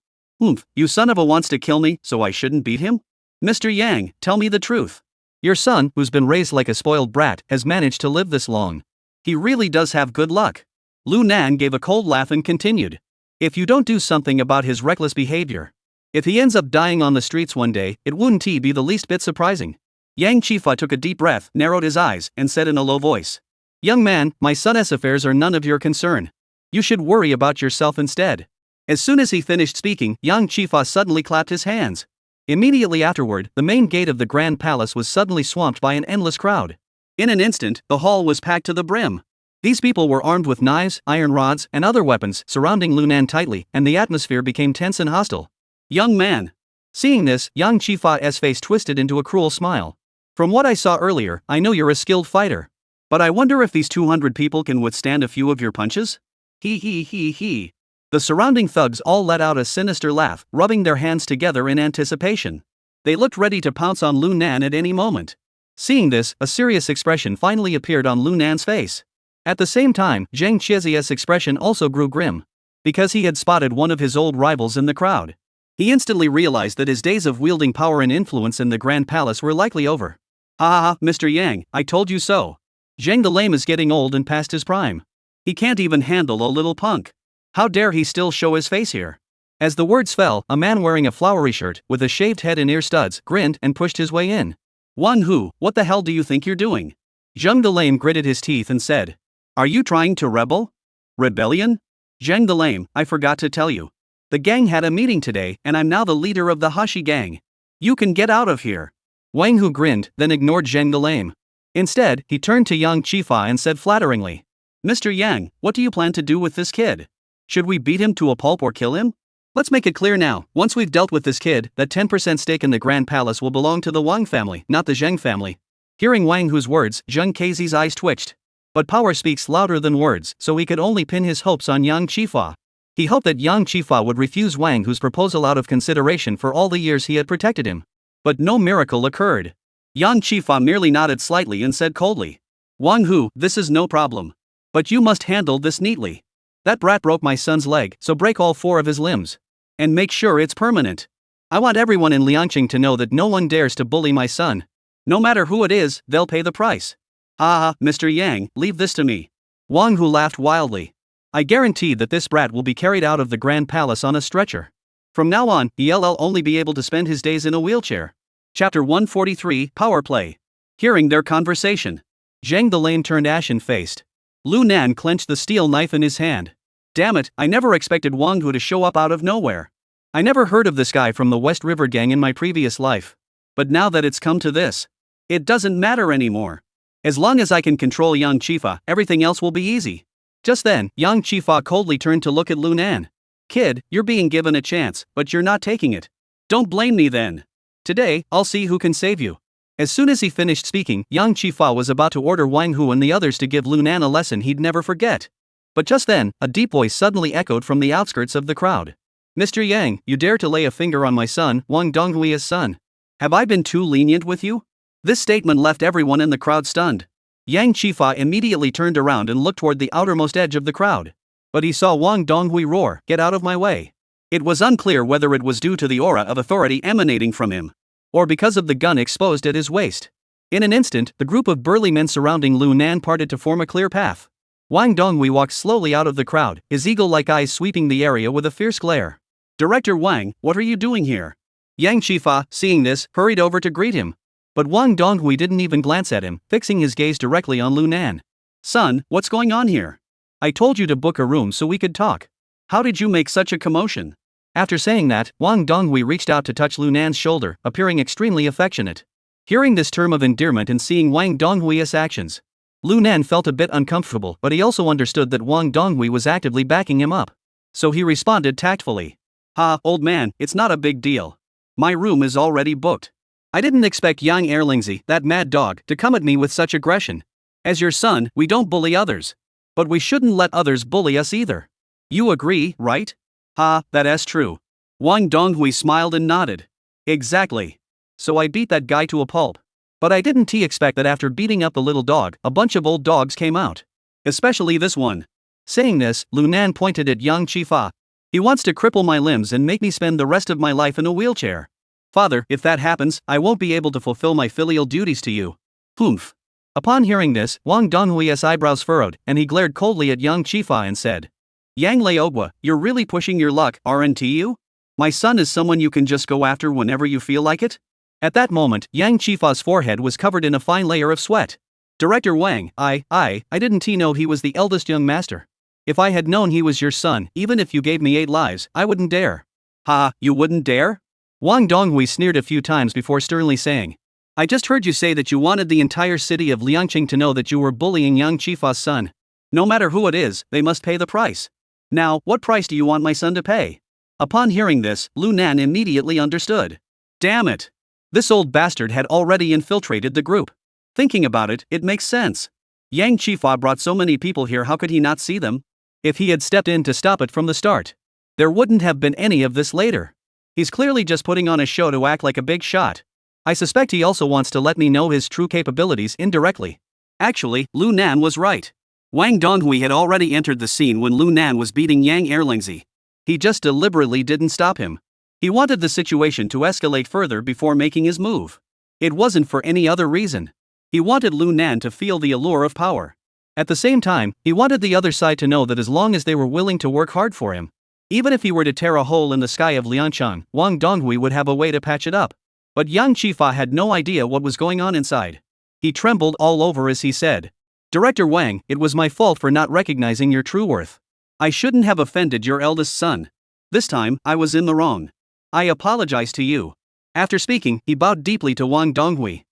You son of a wants to kill me, so I shouldn't beat him? Mr. Yang, tell me the truth. Your son, who's been raised like a spoiled brat, has managed to live this long. He really does have good luck." Lu Nan gave a cold laugh and continued, "If you don't do something about his reckless behavior, if he ends up dying on the streets one day, it wouldn't be the least bit surprising." Yang Chifa took a deep breath, narrowed his eyes, and said in a low voice, "Young man, my son's affairs are none of your concern. You should worry about yourself instead." As soon as he finished speaking, Yang Chifa suddenly clapped his hands. Immediately afterward, the main gate of the Grand Palace was suddenly swamped by an endless crowd. In an instant, the hall was packed to the brim. These people were armed with knives, iron rods, and other weapons, surrounding Lu Nan tightly, and the atmosphere became tense and hostile. "Young man." Seeing this, Yang Chifa's face twisted into a cruel smile. "From what I saw earlier, I know you're a skilled fighter. But I wonder if these 200 people can withstand a few of your punches?" He. The surrounding thugs all let out a sinister laugh, rubbing their hands together in anticipation. They looked ready to pounce on Lu Nan at any moment. Seeing this, a serious expression finally appeared on Lu Nan's face. At the same time, Zheng Chiezi's expression also grew grim. Because he had spotted one of his old rivals in the crowd. He instantly realized that his days of wielding power and influence in the Grand Palace were likely over. "Ha, Mr. Yang, I told you so. Zheng the Lame is getting old and past his prime. He can't even handle a little punk. How dare he still show his face here?" As the words fell, a man wearing a flowery shirt, with a shaved head and ear studs, grinned and pushed his way in. "Wan Hu, what the hell do you think you're doing?" Zheng the Lame gritted his teeth and said, "Are you trying to rebel? Rebellion? Zheng the Lame, I forgot to tell you. The gang had a meeting today, and I'm now the leader of the Hashi gang. You can get out of here." Wang Hu grinned, then ignored Zheng the Lame. Instead, he turned to Yang Chifa and said flatteringly, "Mr. Yang, what do you plan to do with this kid? Should we beat him to a pulp or kill him? Let's make it clear now, once we've dealt with this kid, that 10% stake in the Grand Palace will belong to the Wang family, not the Zheng family." Hearing Wang Hu's words, Zheng Keizi's eyes twitched. But power speaks louder than words, so he could only pin his hopes on Yang Chifa. He hoped that Yang Chifa would refuse Wang Hu's proposal out of consideration for all the years he had protected him. But no miracle occurred. Yang Chifa merely nodded slightly and said coldly, "Wang Hu, this is no problem. But you must handle this neatly. That brat broke my son's leg, so break all 4 of his limbs. And make sure it's permanent. I want everyone in Liangqing to know that no one dares to bully my son. No matter who it is, they'll pay the price." Mr. Yang, leave this to me." Wang Hu laughed wildly. "I guarantee that this brat will be carried out of the Grand Palace on a stretcher. From now on, he'll only be able to spend his days in a wheelchair." Chapter 143, Power Play. Hearing their conversation, Zhang the Lame turned ashen-faced. Lu Nan clenched the steel knife in his hand. Damn it, I never expected Wang Hu to show up out of nowhere. I never heard of this guy from the West River Gang in my previous life. But now that it's come to this, it doesn't matter anymore. As long as I can control Yang Qifa, everything else will be easy. Just then, Yang Qifa coldly turned to look at Lu Nan. Kid, you're being given a chance, but you're not taking it. Don't blame me then. Today, I'll see who can save you. As soon as he finished speaking, Yang Qifa was about to order Wang Hu and the others to give Lu Nan a lesson he'd never forget. But just then, a deep voice suddenly echoed from the outskirts of the crowd. Mr. Yang, you dare to lay a finger on my son, Wang Donghui's son. Have I been too lenient with you? This statement left everyone in the crowd stunned. Yang Qifa immediately turned around and looked toward the outermost edge of the crowd. But he saw Wang Donghui roar, "Get out of my way." It was unclear whether it was due to the aura of authority emanating from him, or because of the gun exposed at his waist. In an instant, the group of burly men surrounding Lu Nan parted to form a clear path. Wang Donghui walked slowly out of the crowd, his eagle-like eyes sweeping the area with a fierce glare. "Director Wang, what are you doing here?" Yang Qifa, seeing this, hurried over to greet him. But Wang Donghui didn't even glance at him, fixing his gaze directly on Lu Nan. "Son, what's going on here? I told you to book a room so we could talk. How did you make such a commotion?" After saying that, Wang Donghui reached out to touch Lu Nan's shoulder, appearing extremely affectionate. Hearing this term of endearment and seeing Wang Donghui's actions, Lu Nan felt a bit uncomfortable, but he also understood that Wang Donghui was actively backing him up. So he responded tactfully. "Ha, old man, it's not a big deal. My room is already booked. I didn't expect Yang Erlingzi, that mad dog, to come at me with such aggression. As your son, we don't bully others. But we shouldn't let others bully us either. You agree, right?" "Ha, that's true." Wang Donghui smiled and nodded. "Exactly. So I beat that guy to a pulp. But I didn't expect that after beating up the little dog, a bunch of old dogs came out. Especially this one." Saying this, Lu Nan pointed at Yang Qifa. "He wants to cripple my limbs and make me spend the rest of my life in a wheelchair. Father, if that happens, I won't be able to fulfill my filial duties to you." Humph. Upon hearing this, Wang Donghui's eyebrows furrowed, and he glared coldly at Yang Qifa and said, "Yang Leogwa, you're really pushing your luck, aren't you? My son is someone you can just go after whenever you feel like it?" At that moment, Yang Qifa's forehead was covered in a fine layer of sweat. "Director Wang, I didn't know he was the eldest young master. If I had known he was your son, even if you gave me 8 lives, I wouldn't dare." "Ha, you wouldn't dare?" Wang Donghui sneered a few times before sternly saying, "I just heard you say that you wanted the entire city of Liangqing to know that you were bullying Yang Qifa's son. No matter who it is, they must pay the price. Now, what price do you want my son to pay?" Upon hearing this, Lu Nan immediately understood. Damn it! This old bastard had already infiltrated the group. Thinking about it, it makes sense. Yang Qifa brought so many people here, how could he not see them? If he had stepped in to stop it from the start, there wouldn't have been any of this later. He's clearly just putting on a show to act like a big shot. I suspect he also wants to let me know his true capabilities indirectly. Actually, Lu Nan was right. Wang Donghui had already entered the scene when Lu Nan was beating Yang Erlingzi. He just deliberately didn't stop him. He wanted the situation to escalate further before making his move. It wasn't for any other reason. He wanted Lu Nan to feel the allure of power. At the same time, he wanted the other side to know that as long as they were willing to work hard for him, even if he were to tear a hole in the sky of Liangshan, Wang Donghui would have a way to patch it up. But Yang Qifa had no idea what was going on inside. He trembled all over as he said, "Director Wang, it was my fault for not recognizing your true worth. I shouldn't have offended your eldest son. This time, I was in the wrong. I apologize to you." After speaking, he bowed deeply to Wang Donghui.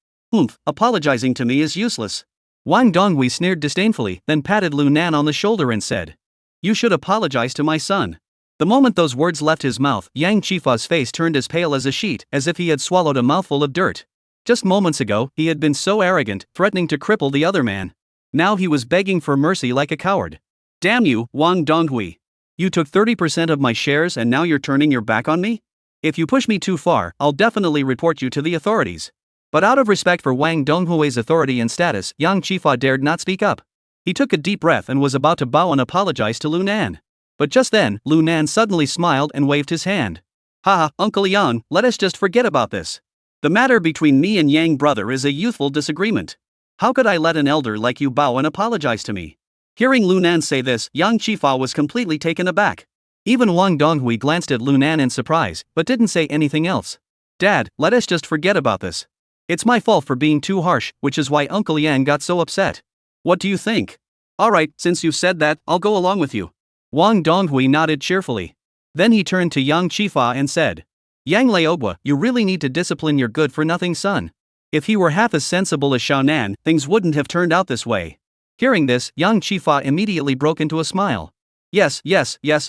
Apologizing to me is useless." Wang Donghui sneered disdainfully, then patted Lu Nan on the shoulder and said, "You should apologize to my son." The moment those words left his mouth, Yang Qifa's face turned as pale as a sheet, as if he had swallowed a mouthful of dirt. Just moments ago, he had been so arrogant, threatening to cripple the other man. Now he was begging for mercy like a coward. "Damn you, Wang Donghui. You took 30% of my shares and now you're turning your back on me? If you push me too far, I'll definitely report you to the authorities." But out of respect for Wang Donghui's authority and status, Yang Qifa dared not speak up. He took a deep breath and was about to bow and apologize to Lu Nan. But just then, Lu Nan suddenly smiled and waved his hand. "Haha, Uncle Yang, let us just forget about this. The matter between me and Yang brother is a youthful disagreement. How could I let an elder like you bow and apologize to me?" Hearing Lu Nan say this, Yang Qifa was completely taken aback. Even Wang Donghui glanced at Lu Nan in surprise, but didn't say anything else. "Dad, let us just forget about this. It's my fault for being too harsh, which is why Uncle Yang got so upset. What do you think? Alright, since you've said that, I'll go along with you. Wang Donghui nodded cheerfully. Then he turned to Yang Qifa and said, Yang Laobwa, you really need to discipline your good-for-nothing son. If he were half as sensible as Xiaonan, things wouldn't have turned out this way. Hearing this, Yang Qifa immediately broke into a smile. Yes,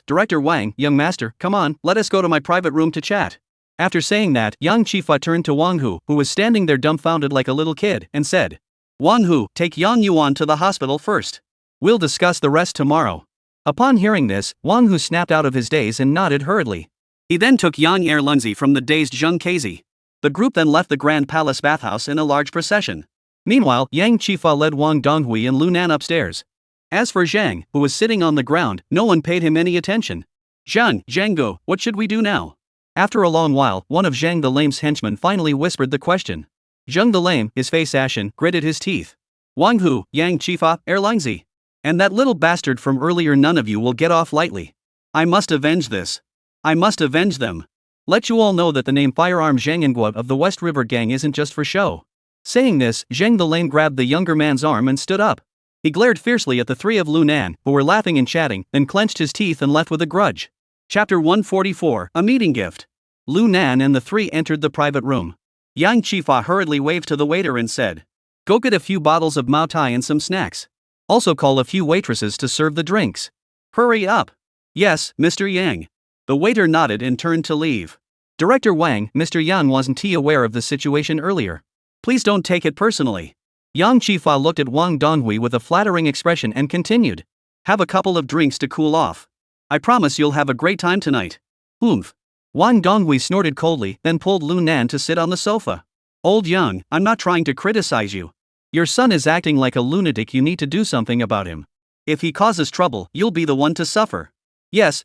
Director Wang, young master, come on, let us go to my private room to chat. After saying that, Yang Qifa turned to Wang Hu, who was standing there dumbfounded like a little kid, and said, Wang Hu, take Yang Yuan to the hospital first. We'll discuss the rest tomorrow. Upon hearing this, Wang Hu snapped out of his daze and nodded hurriedly. He then took Yang Erlungzi from the dazed Zheng Kezi. The group then left the Grand Palace bathhouse in a large procession. Meanwhile, Yang Qifa led Wang Donghui and Lu Nan upstairs. As for Zhang, who was sitting on the ground, no one paid him any attention. Zhang, what should we do now? After a long while, one of Zhang the Lame's henchmen finally whispered the question. Zhang the Lame, his face ashen, gritted his teeth. Wang Hu, Yang Qifa, Erlungzi. And that little bastard from earlier, none of you will get off lightly. I must avenge this. I must avenge them. Let you all know that the name Firearm Zhang Ngua of the West River Gang isn't just for show. Saying this, Zhang the Lame grabbed the younger man's arm and stood up. He glared fiercely at the three of Lu Nan, who were laughing and chatting, then clenched his teeth and left with a grudge. Chapter 144, A Meeting Gift. Lu Nan and the three entered the private room. Yang Qifa hurriedly waved to the waiter and said, Go get a few bottles of Mao Tai and some snacks. Also call a few waitresses to serve the drinks. Hurry up. Yes, Mr. Yang. The waiter nodded and turned to leave. Director Wang, Mr. Yan, wasn't he aware of the situation earlier? Please don't take it personally. Yang Qifa looked at Wang Donghui with a flattering expression and continued. Have a couple of drinks to cool off. I promise you'll have a great time tonight. Oomph. Wang Donghui snorted coldly, then pulled Lu Nan to sit on the sofa. Old Yang, I'm not trying to criticize you. Your son is acting like a lunatic, you need to do something about him. If he causes trouble, you'll be the one to suffer. Yes,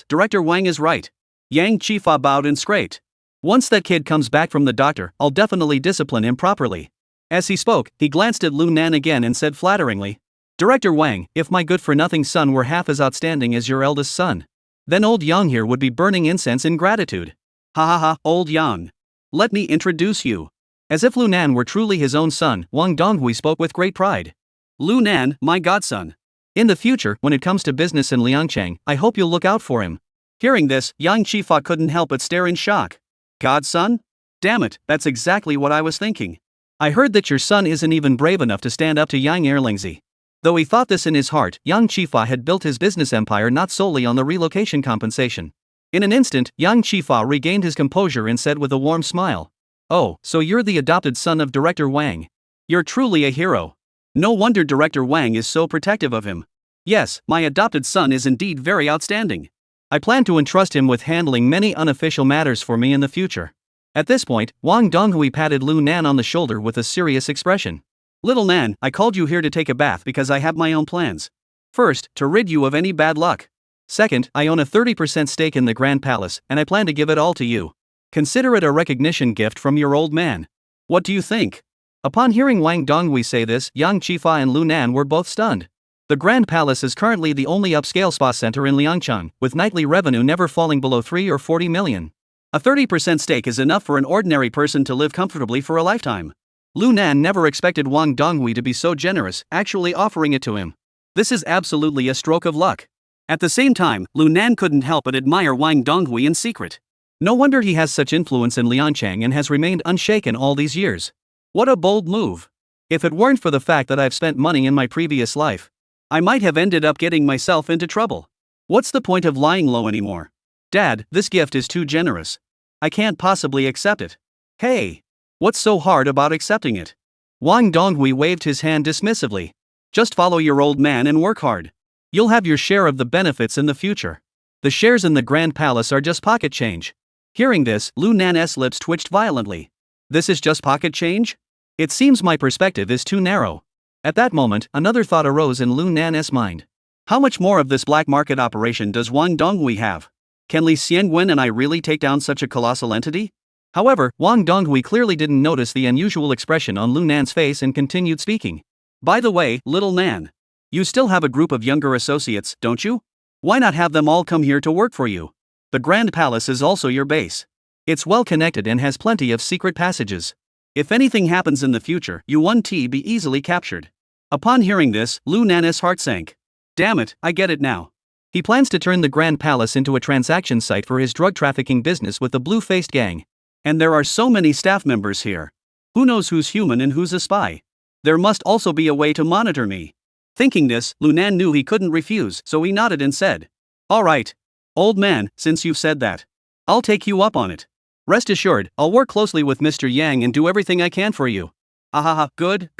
Director Wang is right. Yang Qifa bowed and scraped. Once that kid comes back from the doctor, I'll definitely discipline him properly. As he spoke, he glanced at Lu Nan again and said flatteringly, Director Wang, if my good-for-nothing son were half as outstanding as your eldest son, then old Yang here would be burning incense in gratitude. Ha, old Yang. Let me introduce you. As if Lu Nan were truly his own son, Wang Donghui spoke with great pride. Lu Nan, my godson. In the future, when it comes to business in Liangchang, I hope you'll look out for him. Hearing this, Yang Qifa couldn't help but stare in shock. Godson? Damn it, that's exactly what I was thinking. I heard that your son isn't even brave enough to stand up to Yang Erlingzi. Though he thought this in his heart, Yang Qifa had built his business empire not solely on the relocation compensation. In an instant, Yang Qifa regained his composure and said with a warm smile. Oh, so you're the adopted son of Director Wang. You're truly a hero. No wonder Director Wang is so protective of him. Yes, my adopted son is indeed very outstanding. I plan to entrust him with handling many unofficial matters for me in the future. At this point, Wang Donghui patted Lu Nan on the shoulder with a serious expression. Little Nan, I called you here to take a bath because I have my own plans. First, to rid you of any bad luck. Second, I own a 30% stake in the Grand Palace, and I plan to give it all to you. Consider it a recognition gift from your old man. What do you think? Upon hearing Wang Donghui say this, Yang Qifa and Lu Nan were both stunned. The Grand Palace is currently the only upscale spa center in Liangchang, with nightly revenue never falling below 3 or 40 million. A 30% stake is enough for an ordinary person to live comfortably for a lifetime. Lu Nan never expected Wang Donghui to be so generous, actually offering it to him. This is absolutely a stroke of luck. At the same time, Lu Nan couldn't help but admire Wang Donghui in secret. No wonder he has such influence in Liangchang and has remained unshaken all these years. What a bold move. If it weren't for the fact that I've spent money in my previous life, I might have ended up getting myself into trouble. What's the point of lying low anymore? Dad, this gift is too generous. I can't possibly accept it. Hey! What's so hard about accepting it? Wang Donghui waved his hand dismissively. Just follow your old man and work hard. You'll have your share of the benefits in the future. The shares in the Grand Palace are just pocket change. Hearing this, Lu Nan's lips twitched violently. This is just pocket change? It seems my perspective is too narrow. At that moment, another thought arose in Lu Nan's mind. How much more of this black market operation does Wang Donghui have? Can Li Xiangwen and I really take down such a colossal entity? However, Wang Donghui clearly didn't notice the unusual expression on Lu Nan's face and continued speaking. By the way, little Nan, you still have a group of younger associates, don't you? Why not have them all come here to work for you? The Grand Palace is also your base. It's well connected and has plenty of secret passages. If anything happens in the future, you won't be easily captured. Upon hearing this, Lu Nan's heart sank. Damn it, I get it now. He plans to turn the Grand Palace into a transaction site for his drug trafficking business with the blue-faced gang. And there are so many staff members here. Who knows who's human and who's a spy? There must also be a way to monitor me. Thinking this, Lu Nan knew he couldn't refuse, so he nodded and said, "All right. Old man, since you've said that, I'll take you up on it. Rest assured, I'll work closely with Mr. Yang and do everything I can for you." Ahaha, good.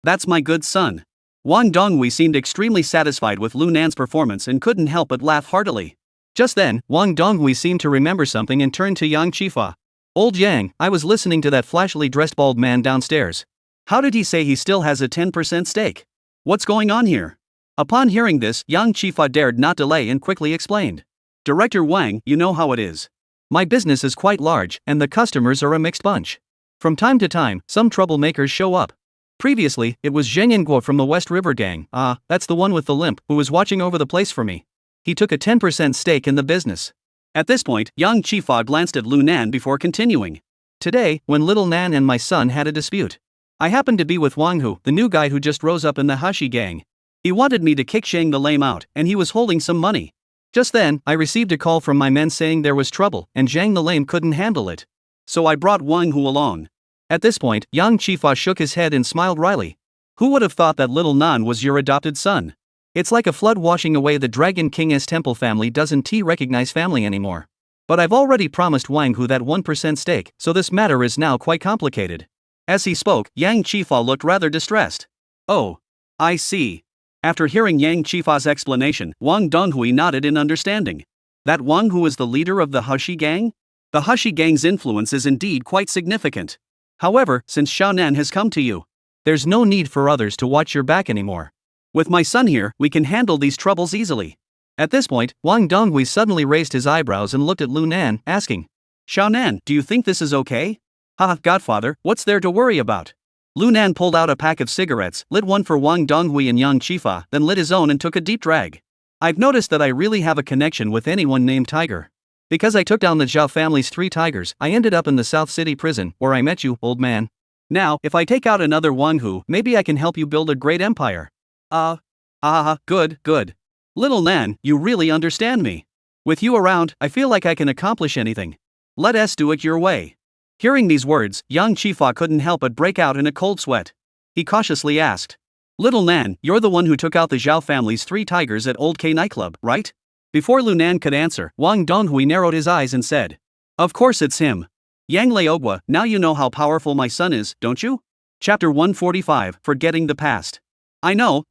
That's my good son. Wang Donghui seemed extremely satisfied with Lu Nan's performance and couldn't help but laugh heartily. Just then, Wang Donghui seemed to remember something and turned to Yang Qifa. "Old Yang, I was listening to that flashily dressed bald man downstairs. How did he say he still has a 10% stake? What's going on here?" Upon hearing this, Yang Qifa dared not delay and quickly explained. "Director Wang, you know how it is. My business is quite large, and the customers are a mixed bunch. From time to time, some troublemakers show up. Previously, it was Zheng Yanguo from the West River Gang, that's the one with the limp, who was watching over the place for me. He took a 10% stake in the business." At this point, Yang Qifa glanced at Lu Nan before continuing. "Today, when little Nan and my son had a dispute, I happened to be with Wang Hu, the new guy who just rose up in the Hashi Gang. He wanted me to kick Shang the lame out, and he was holding some money. Just then, I received a call from my men saying there was trouble, and Zhang the lame couldn't handle it. So I brought Wang Hu along." At this point, Yang Qifa shook his head and smiled wryly. "Who would have thought that little Nan was your adopted son? It's like a flood washing away the Dragon King's temple family doesn't recognize family anymore. But I've already promised Wang Hu that 1% stake, so this matter is now quite complicated." As he spoke, Yang Qifa looked rather distressed. "Oh. I see." After hearing Yang Qifa's explanation, Wang Donghui nodded in understanding. That Wang Hu is the leader of the Hashi Gang? The Hashi Gang's influence is indeed quite significant. However, since Xiaonan has come to you, there's no need for others to watch your back anymore. With my son here, we can handle these troubles easily. At this point, Wang Donghui suddenly raised his eyebrows and looked at Lu Nan, asking, "Xiaonan, do you think this is okay?" Godfather, what's there to worry about?" Lu Nan pulled out a pack of cigarettes, lit one for Wang Donghui and Yang Qifa, then lit his own and took a deep drag. "I've noticed that I really have a connection with anyone named Tiger. Because I took down the Zhao family's 3 tigers, I ended up in the South City prison, where I met you, old man. Now, if I take out another Wang Hu, maybe I can help you build a great empire." Good. Little Nan, you really understand me. With you around, I feel like I can accomplish anything. Let us do it your way." Hearing these words, Yang Qifa couldn't help but break out in a cold sweat. He cautiously asked, "Little Nan, you're the one who took out the Zhao family's 3 tigers at Old K nightclub, right?" Before Lu Nan could answer, Wang Donghui narrowed his eyes and said, "Of course it's him. Yang Leogwa, now you know how powerful my son is, don't you?" Chapter 145, Forgetting the Past. I know.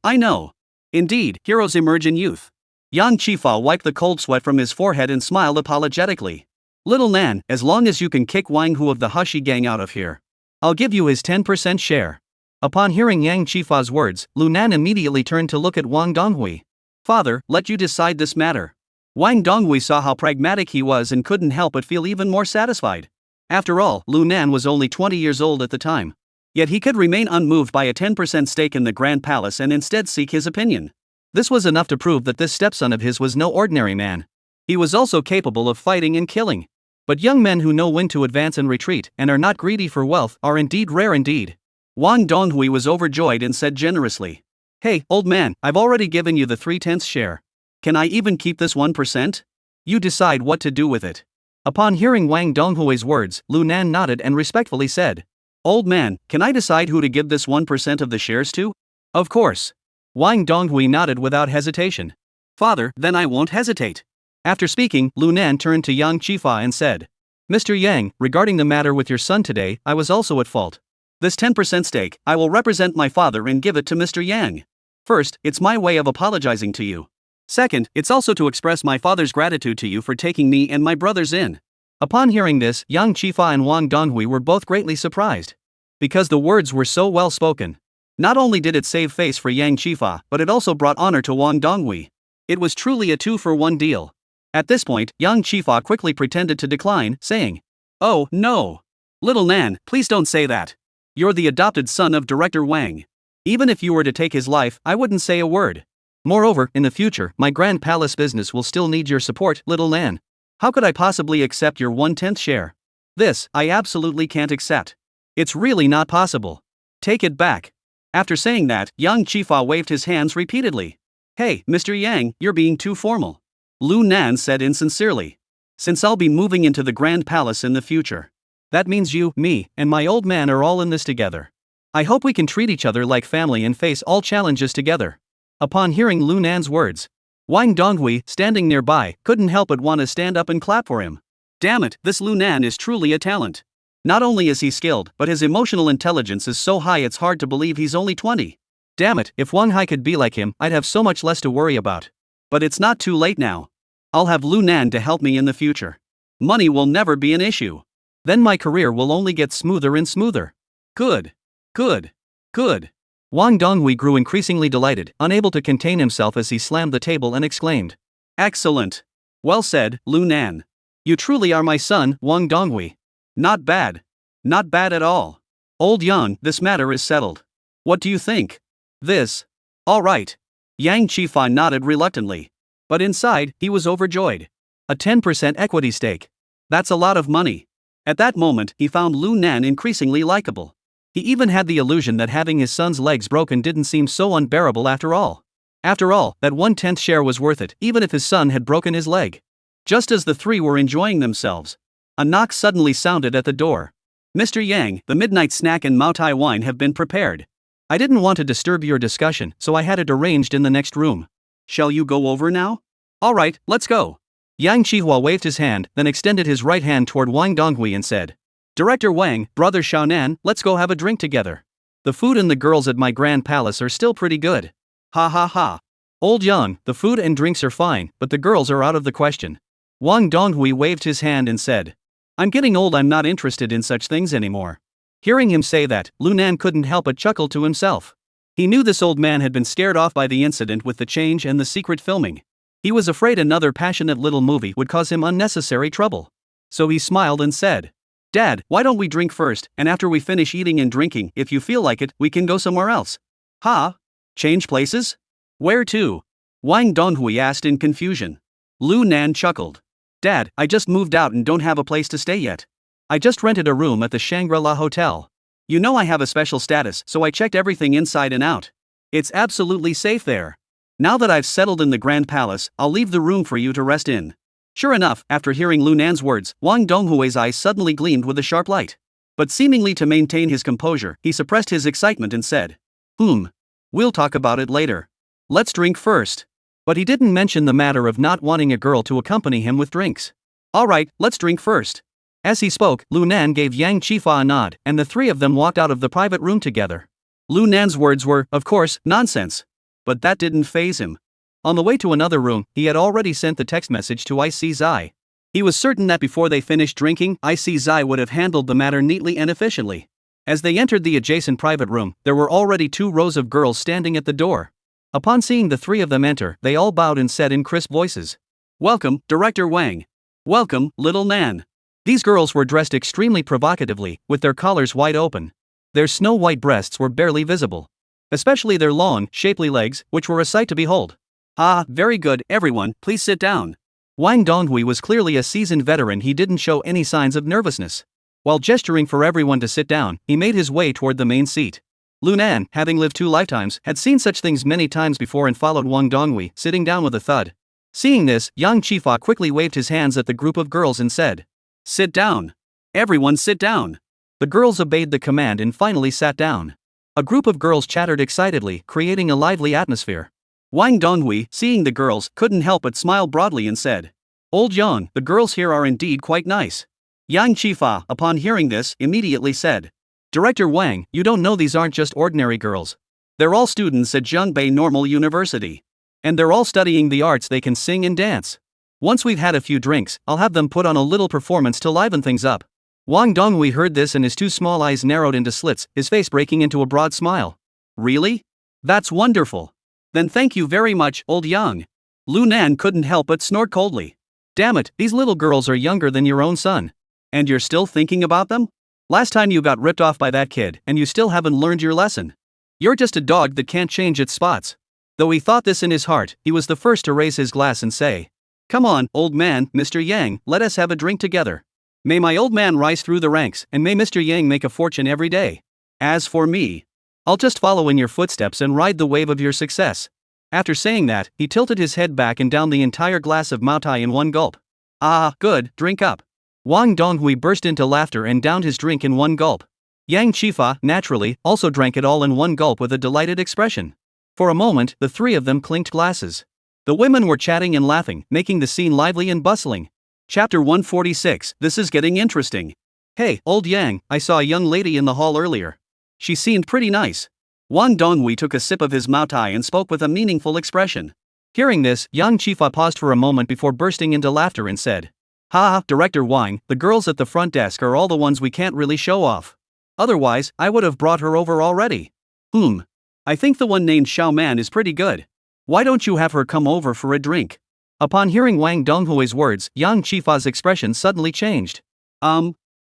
Indeed, heroes emerge in youth." Yang Qifa wiped the cold sweat from his forehead and smiled apologetically. "Little Nan, as long as you can kick Wang Hu of the Hashi Gang out of here, I'll give you his 10% share." Upon hearing Yang Qifa's words, Lu Nan immediately turned to look at Wang Donghui. "Father, let you decide this matter." Wang Donghui saw how pragmatic he was and couldn't help but feel even more satisfied. After all, Lu Nan was only 20 years old at the time. Yet he could remain unmoved by a 10% stake in the Grand Palace and instead seek his opinion. This was enough to prove that this stepson of his was no ordinary man. He was also capable of fighting and killing. But young men who know when to advance and retreat, and are not greedy for wealth, are indeed rare indeed. Wang Donghui was overjoyed and said generously, "Hey, old man, I've already given you the 3/10 share. Can I even keep this 1%? You decide what to do with it." Upon hearing Wang Donghui's words, Lu Nan nodded and respectfully said, "Old man, can I decide who to give this 1% of the shares to?" "Of course." Wang Donghui nodded without hesitation. "Father, then I won't hesitate." After speaking, Lu Nan turned to Yang Qifa and said, "Mr. Yang, regarding the matter with your son today, I was also at fault. This 10% stake, I will represent my father and give it to Mr. Yang. First, it's my way of apologizing to you. Second, it's also to express my father's gratitude to you for taking me and my brothers in." Upon hearing this, Yang Qifa and Wang Donghui were both greatly surprised. Because the words were so well spoken. Not only did it save face for Yang Qifa, but it also brought honor to Wang Donghui. It was truly a 2-for-1 deal. At this point, Yang Qifa quickly pretended to decline, saying, "Oh, no. Little Nan, please don't say that. You're the adopted son of Director Wang. Even if you were to take his life, I wouldn't say a word. Moreover, in the future, my Grand Palace business will still need your support, little Nan. How could I possibly accept your 1/10 share? This, I absolutely can't accept. It's really not possible. Take it back. After saying that, Yang Chifa waved his hands repeatedly. Hey, Mr. Yang, you're being too formal. Lu Nan said insincerely. Since I'll be moving into the Grand Palace in the future. That means you, me, and my old man are all in this together. I hope we can treat each other like family and face all challenges together. Upon hearing Lu Nan's words, Wang Donghui, standing nearby, couldn't help but want to stand up and clap for him. Damn it, this Lu Nan is truly a talent. Not only is he skilled, but his emotional intelligence is so high it's hard to believe he's only 20. Damn it, if Wang Hai could be like him, I'd have so much less to worry about. But it's not too late now. I'll have Lu Nan to help me in the future. Money will never be an issue. Then my career will only get smoother and smoother. Good. Good. Good. Wang Donghui grew increasingly delighted, unable to contain himself as he slammed the table and exclaimed. Excellent. Well said, Lu Nan. You truly are my son, Wang Donghui. Not bad. Not bad at all. Old Yang, this matter is settled. What do you think? This. All right. Yang Qifan nodded reluctantly. But inside, he was overjoyed. A 10% equity stake. That's a lot of money. At that moment, he found Lu Nan increasingly likable. He even had the illusion that having his son's legs broken didn't seem so unbearable after all. After all, that 1/10 share was worth it, even if his son had broken his leg. Just as the three were enjoying themselves, a knock suddenly sounded at the door. Mr. Yang, the midnight snack and Maotai wine have been prepared. I didn't want to disturb your discussion, so I had it arranged in the next room. Shall you go over now? All right, let's go. Yang Qihua waved his hand, then extended his right hand toward Wang Donghui and said, Director Wang, brother Xiaonan, let's go have a drink together. The food and the girls at my grand palace are still pretty good. Ha ha ha. Old Yang, the food and drinks are fine, but the girls are out of the question. Wang Donghui waved his hand and said, I'm getting old, I'm not interested in such things anymore. Hearing him say that, Lu Nan couldn't help but chuckle to himself. He knew this old man had been scared off by the incident with the change and the secret filming. He was afraid another passionate little movie would cause him unnecessary trouble. So he smiled and said, Dad, why don't we drink first, and after we finish eating and drinking, if you feel like it, we can go somewhere else. Ha? Change places? Where to? Wang Donghui asked in confusion. Lu Nan chuckled. Dad, I just moved out and don't have a place to stay yet. I just rented a room at the Shangri-La Hotel. You know I have a special status, so I checked everything inside and out. It's absolutely safe there. Now that I've settled in the Grand Palace, I'll leave the room for you to rest in. Sure enough, after hearing Lu Nan's words, Wang Donghui's eyes suddenly gleamed with a sharp light. But seemingly to maintain his composure, he suppressed his excitement and said, We'll talk about it later. Let's drink first. But he didn't mention the matter of not wanting a girl to accompany him with drinks. All right, let's drink first. As he spoke, Lu Nan gave Yang Qifa a nod, and the three of them walked out of the private room together. Lu Nan's words were, of course, nonsense. But that didn't faze him. On the way to another room, he had already sent the text message to IC Zai. He was certain that before they finished drinking, IC Zai would have handled the matter neatly and efficiently. As they entered the adjacent private room, there were already 2 rows of girls standing at the door. Upon seeing the 3 of them enter, they all bowed and said in crisp voices, Welcome, Director Wang. Welcome, little Nan. These girls were dressed extremely provocatively, with their collars wide open. Their snow-white breasts were barely visible. Especially their long, shapely legs, which were a sight to behold. Ah, very good, everyone, please sit down. Wang Donghui was clearly a seasoned veteran. He didn't show any signs of nervousness. While gesturing for everyone to sit down, he made his way toward the main seat. Lu Nan, having lived 2 lifetimes, had seen such things many times before and followed Wang Donghui, sitting down with a thud. Seeing this, Yang Qifa quickly waved his hands at the group of girls and said, Sit down. Everyone sit down. The girls obeyed the command and finally sat down. A group of girls chattered excitedly, creating a lively atmosphere. Wang Donghui, seeing the girls, couldn't help but smile broadly and said, Old Yang, the girls here are indeed quite nice. Yang Qifa, upon hearing this, immediately said, Director Wang, you don't know these aren't just ordinary girls. They're all students at Zhongbei Normal University. And they're all studying the arts. They can sing and dance. Once we've had a few drinks, I'll have them put on a little performance to liven things up. Wang Donghui heard this and his 2 small eyes narrowed into slits, his face breaking into a broad smile. Really? That's wonderful. Then thank you very much, old Yang. Lu Nan couldn't help but snort coldly. Damn it, these little girls are younger than your own son. And you're still thinking about them? Last time you got ripped off by that kid, and you still haven't learned your lesson. You're just a dog that can't change its spots. Though he thought this in his heart, he was the first to raise his glass and say, Come on, old man, Mr. Yang, let us have a drink together. May my old man rise through the ranks, and may Mr. Yang make a fortune every day. As for me, I'll just follow in your footsteps and ride the wave of your success." After saying that, he tilted his head back and downed the entire glass of Maotai in one gulp. "Ah, good, drink up." Wang Donghui burst into laughter and downed his drink in one gulp. Yang Qifa, naturally, also drank it all in one gulp with a delighted expression. For a moment, the three of them clinked glasses. The women were chatting and laughing, making the scene lively and bustling. Chapter 146, this is getting interesting. "Hey, old Yang, I saw a young lady in the hall earlier. She seemed pretty nice." Wang Donghui took a sip of his Maotai and spoke with a meaningful expression. Hearing this, Yang Qifa paused for a moment before bursting into laughter and said, "Ha, Director Wang, the girls at the front desk are all the ones we can't really show off. Otherwise, I would have brought her over already. I think the one named Xiao Man is pretty good. Why don't you have her come over for a drink?" Upon hearing Wang Donghui's words, Yang Qifa's expression suddenly changed.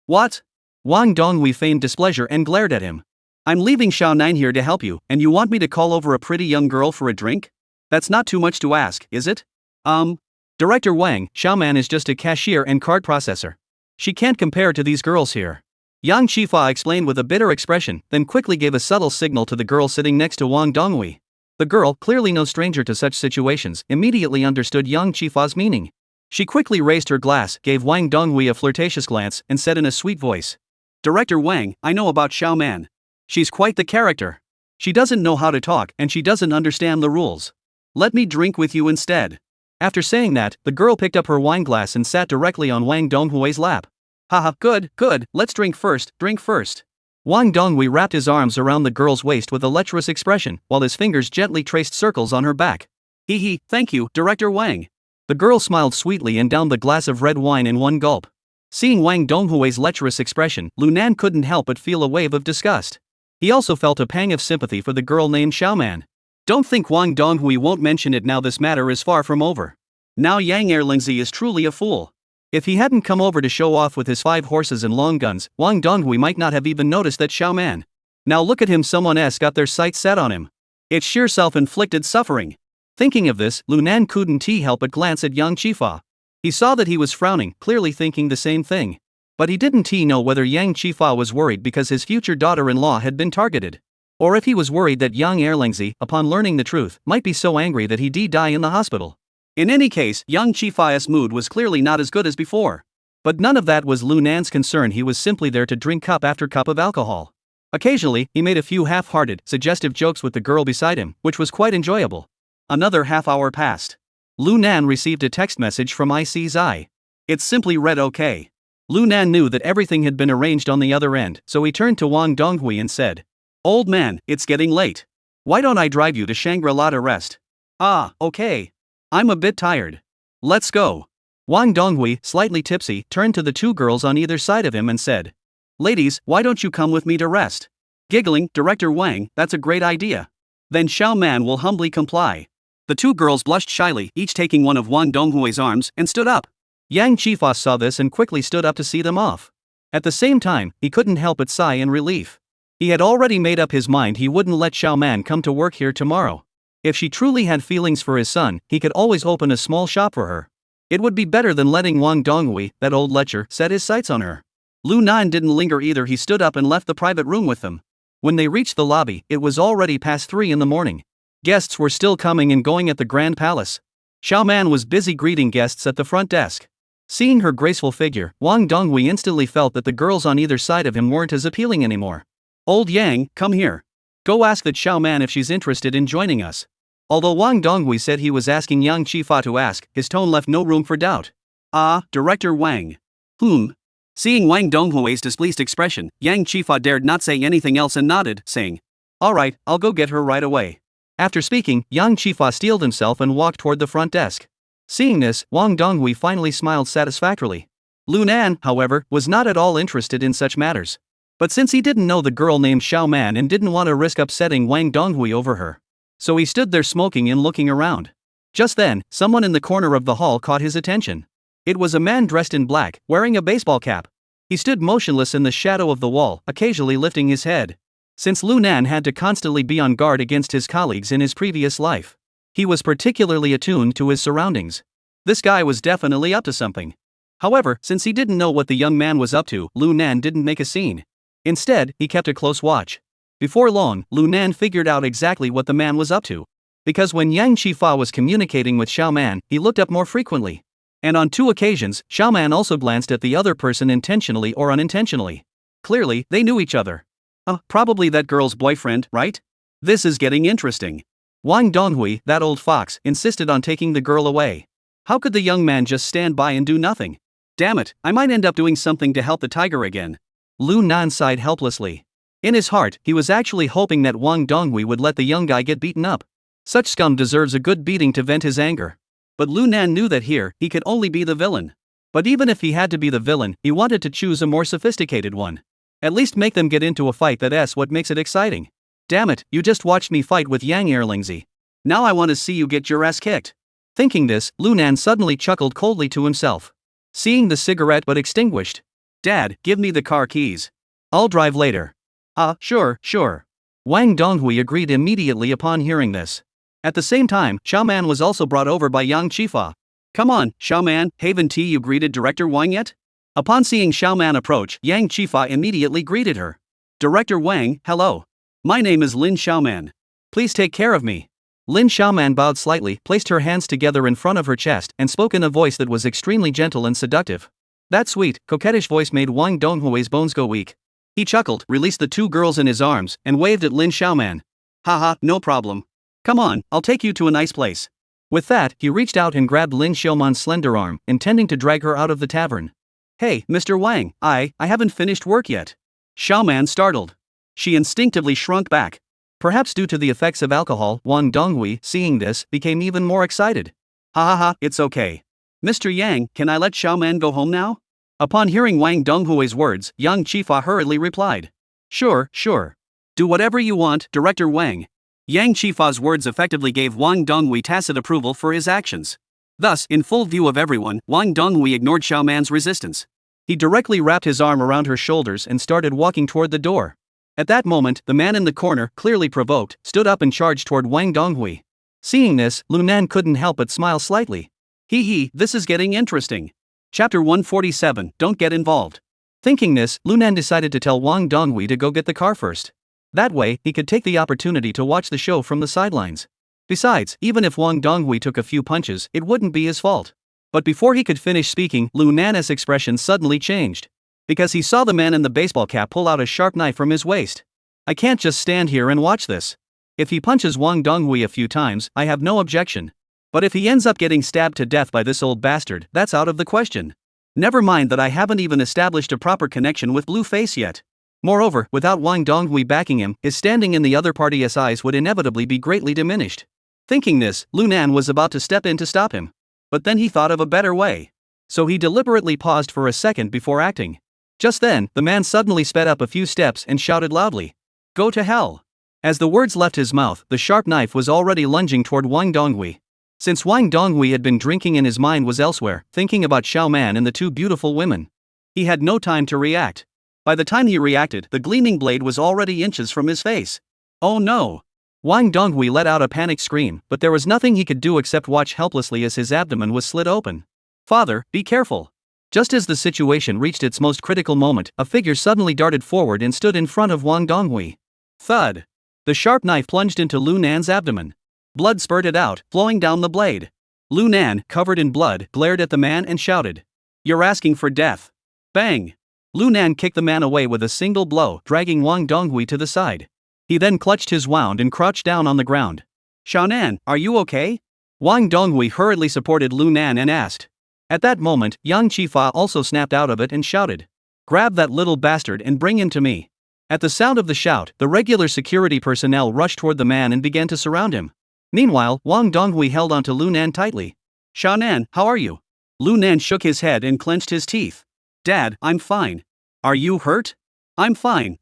What? Wang Donghui feigned displeasure and glared at him. "I'm leaving Xiao Nan here to help you, and you want me to call over a pretty young girl for a drink? That's not too much to ask, is it?" Director Wang, Xiao Man is just a cashier and card processor. She can't compare to these girls here." Yang Qifa explained with a bitter expression, then quickly gave a subtle signal to the girl sitting next to Wang Donghui. The girl, clearly no stranger to such situations, immediately understood Yang Qifa's meaning. She quickly raised her glass, gave Wang Donghui a flirtatious glance, and said in a sweet voice, "Director Wang, I know about Xiao Man. She's quite the character. She doesn't know how to talk and she doesn't understand the rules. Let me drink with you instead." After saying that, the girl picked up her wine glass and sat directly on Wang Donghui's lap. "Haha, good, let's drink first. Wang Donghui wrapped his arms around the girl's waist with a lecherous expression, while his fingers gently traced circles on her back. "Hee, thank you, Director Wang." The girl smiled sweetly and downed the glass of red wine in one gulp. Seeing Wang Donghui's lecherous expression, Lu Nan couldn't help but feel a wave of disgust. He also felt a pang of sympathy for the girl named Xiao Man. Don't think Wang Donghui won't mention it now this matter is far from over. Now Yang Erlingzi is truly a fool. If he hadn't come over to show off with his 5 horses and long guns, Wang Donghui might not have even noticed that Xiao Man. Now look at him, someone else got their sights set on him. It's sheer self-inflicted suffering. Thinking of this, Lu Nan couldn't help but glance at Yang Qifa. He saw that he was frowning, clearly thinking the same thing. But he didn't know whether Yang Qifa was worried because his future daughter-in-law had been targeted. Or if he was worried that Yang Erlingzi, upon learning the truth, might be so angry that he'd die in the hospital. In any case, Yang Qifa's mood was clearly not as good as before. But none of that was Lu Nan's concern, he was simply there to drink cup after cup of alcohol. Occasionally, he made a few half-hearted, suggestive jokes with the girl beside him, which was quite enjoyable. Another half-hour passed. Lu Nan received a text message from IC Zai. It simply read okay. Lu Nan knew that everything had been arranged on the other end, so he turned to Wang Donghui and said, "Old man, it's getting late. Why don't I drive you to Shangri-La to rest?" "Ah, okay. I'm a bit tired. Let's go." Wang Donghui, slightly tipsy, turned to the 2 girls on either side of him and said, "Ladies, why don't you come with me to rest?" Giggling, Director Wang, "That's a great idea." "Then Xiao Man will humbly comply." The 2 girls blushed shyly, each taking one of Wang Donghui's arms, and stood up. Yang Qifa saw this and quickly stood up to see them off. At the same time, he couldn't help but sigh in relief. He had already made up his mind he wouldn't let Xiao Man come to work here tomorrow. If she truly had feelings for his son, he could always open a small shop for her. It would be better than letting Wang Donghui, that old lecher, set his sights on her. Lu Nan didn't linger either, he stood up and left the private room with them. When they reached the lobby, it was already past 3 in the morning. Guests were still coming and going at the Grand Palace. Xiao Man was busy greeting guests at the front desk. Seeing her graceful figure, Wang Donghui instantly felt that the girls on either side of him weren't as appealing anymore. "Old Yang, come here. Go ask that Xiao Man if she's interested in joining us." Although Wang Donghui said he was asking Yang Qifa to ask, his tone left no room for doubt. "Ah, Director Wang." Seeing Wang Donghui's displeased expression, Yang Qifa dared not say anything else and nodded, saying, "All right, I'll go get her right away." After speaking, Yang Qifa steeled himself and walked toward the front desk. Seeing this, Wang Donghui finally smiled satisfactorily. Lu Nan, however, was not at all interested in such matters. But since he didn't know the girl named Xiao Man and didn't want to risk upsetting Wang Donghui over her, so he stood there smoking and looking around. Just then, someone in the corner of the hall caught his attention. It was a man dressed in black, wearing a baseball cap. He stood motionless in the shadow of the wall, occasionally lifting his head. Since Lu Nan had to constantly be on guard against his colleagues in his previous life, he was particularly attuned to his surroundings. This guy was definitely up to something. However, since he didn't know what the young man was up to, Lu Nan didn't make a scene. Instead, he kept a close watch. Before long, Lu Nan figured out exactly what the man was up to. Because when Yang Qifa was communicating with Xiao Man, he looked up more frequently. And on 2 occasions, Xiao Man also glanced at the other person intentionally or unintentionally. Clearly, they knew each other. Probably that girl's boyfriend, right? This is getting interesting. Wang Donghui, that old fox, insisted on taking the girl away. How could the young man just stand by and do nothing? Damn it, I might end up doing something to help the tiger again. Lu Nan sighed helplessly. In his heart, he was actually hoping that Wang Donghui would let the young guy get beaten up. Such scum deserves a good beating to vent his anger. But Lu Nan knew that here, he could only be the villain. But even if he had to be the villain, he wanted to choose a more sophisticated one. At least make them get into a fight, that's what makes it exciting. Damn it, you just watched me fight with Yang Erlingzi. Now I want to see you get your ass kicked. Thinking this, Lu Nan suddenly chuckled coldly to himself. Seeing the cigarette but extinguished. Dad, give me the car keys. I'll drive later. Sure. Wang Donghui agreed immediately upon hearing this. At the same time, Xiao Man was also brought over by Yang Qifa. Come on, Xiao Man, haven't you greeted Director Wang yet? Upon seeing Xiao Man approach, Yang Qifa immediately greeted her. Director Wang, hello. My name is Lin Xiaoman. Please take care of me. Lin Xiaoman bowed slightly, placed her hands together in front of her chest, and spoke in a voice that was extremely gentle and seductive. That sweet, coquettish voice made Wang Donghui's bones go weak. He chuckled, released the 2 girls in his arms, and waved at Lin Xiaoman. Haha, no problem. Come on, I'll take you to a nice place. With that, he reached out and grabbed Lin Xiaoman's slender arm, intending to drag her out of the tavern. Hey, Mr. Wang, I haven't finished work yet. Xiaoman startled. She instinctively shrunk back. Perhaps due to the effects of alcohol, Wang Donghui, seeing this, became even more excited. Ha, it's okay. Mr. Yang, can I let Xiaoman go home now? Upon hearing Wang Donghui's words, Yang Qifa hurriedly replied. Sure. Do whatever you want, Director Wang. Yang Qifa's words effectively gave Wang Donghui tacit approval for his actions. Thus, in full view of everyone, Wang Donghui ignored Xiaoman's resistance. He directly wrapped his arm around her shoulders and started walking toward the door. At that moment, the man in the corner, clearly provoked, stood up and charged toward Wang Donghui. Seeing this, Lu Nan couldn't help but smile slightly. This is getting interesting. Chapter 147, Don't Get Involved. Thinking this, Lu Nan decided to tell Wang Donghui to go get the car first. That way, he could take the opportunity to watch the show from the sidelines. Besides, even if Wang Donghui took a few punches, it wouldn't be his fault. But before he could finish speaking, Lu Nan's expression suddenly changed. Because he saw the man in the baseball cap pull out a sharp knife from his waist. I can't just stand here and watch this. If he punches Wang Donghui a few times, I have no objection. But if he ends up getting stabbed to death by this old bastard, that's out of the question. Never mind that I haven't even established a proper connection with Blueface yet. Moreover, without Wang Donghui backing him, his standing in the other party's eyes would inevitably be greatly diminished. Thinking this, Lu Nan was about to step in to stop him. But then he thought of a better way. So he deliberately paused for a second before acting. Just then, the man suddenly sped up a few steps and shouted loudly. Go to hell. As the words left his mouth, the sharp knife was already lunging toward Wang Donghui. Since Wang Donghui had been drinking and his mind was elsewhere, thinking about Xiao Man and the 2 beautiful women. He had no time to react. By the time he reacted, the gleaming blade was already inches from his face. Oh no! Wang Donghui let out a panicked scream, but there was nothing he could do except watch helplessly as his abdomen was slit open. Father, be careful! Just as the situation reached its most critical moment, a figure suddenly darted forward and stood in front of Wang Donghui. Thud! The sharp knife plunged into Lu Nan's abdomen. Blood spurted out, flowing down the blade. Lu Nan, covered in blood, glared at the man and shouted. You're asking for death. Bang! Lu Nan kicked the man away with a single blow, dragging Wang Donghui to the side. He then clutched his wound and crouched down on the ground. Xiaonan, are you okay? Wang Donghui hurriedly supported Lu Nan and asked. At that moment, Yang Qifa also snapped out of it and shouted. Grab that little bastard and bring him to me. At the sound of the shout, the regular security personnel rushed toward the man and began to surround him. Meanwhile, Wang Donghui held onto Lu Nan tightly. Xiaonan, how are you? Lu Nan shook his head and clenched his teeth. Dad, I'm fine. Are you hurt? I'm fine.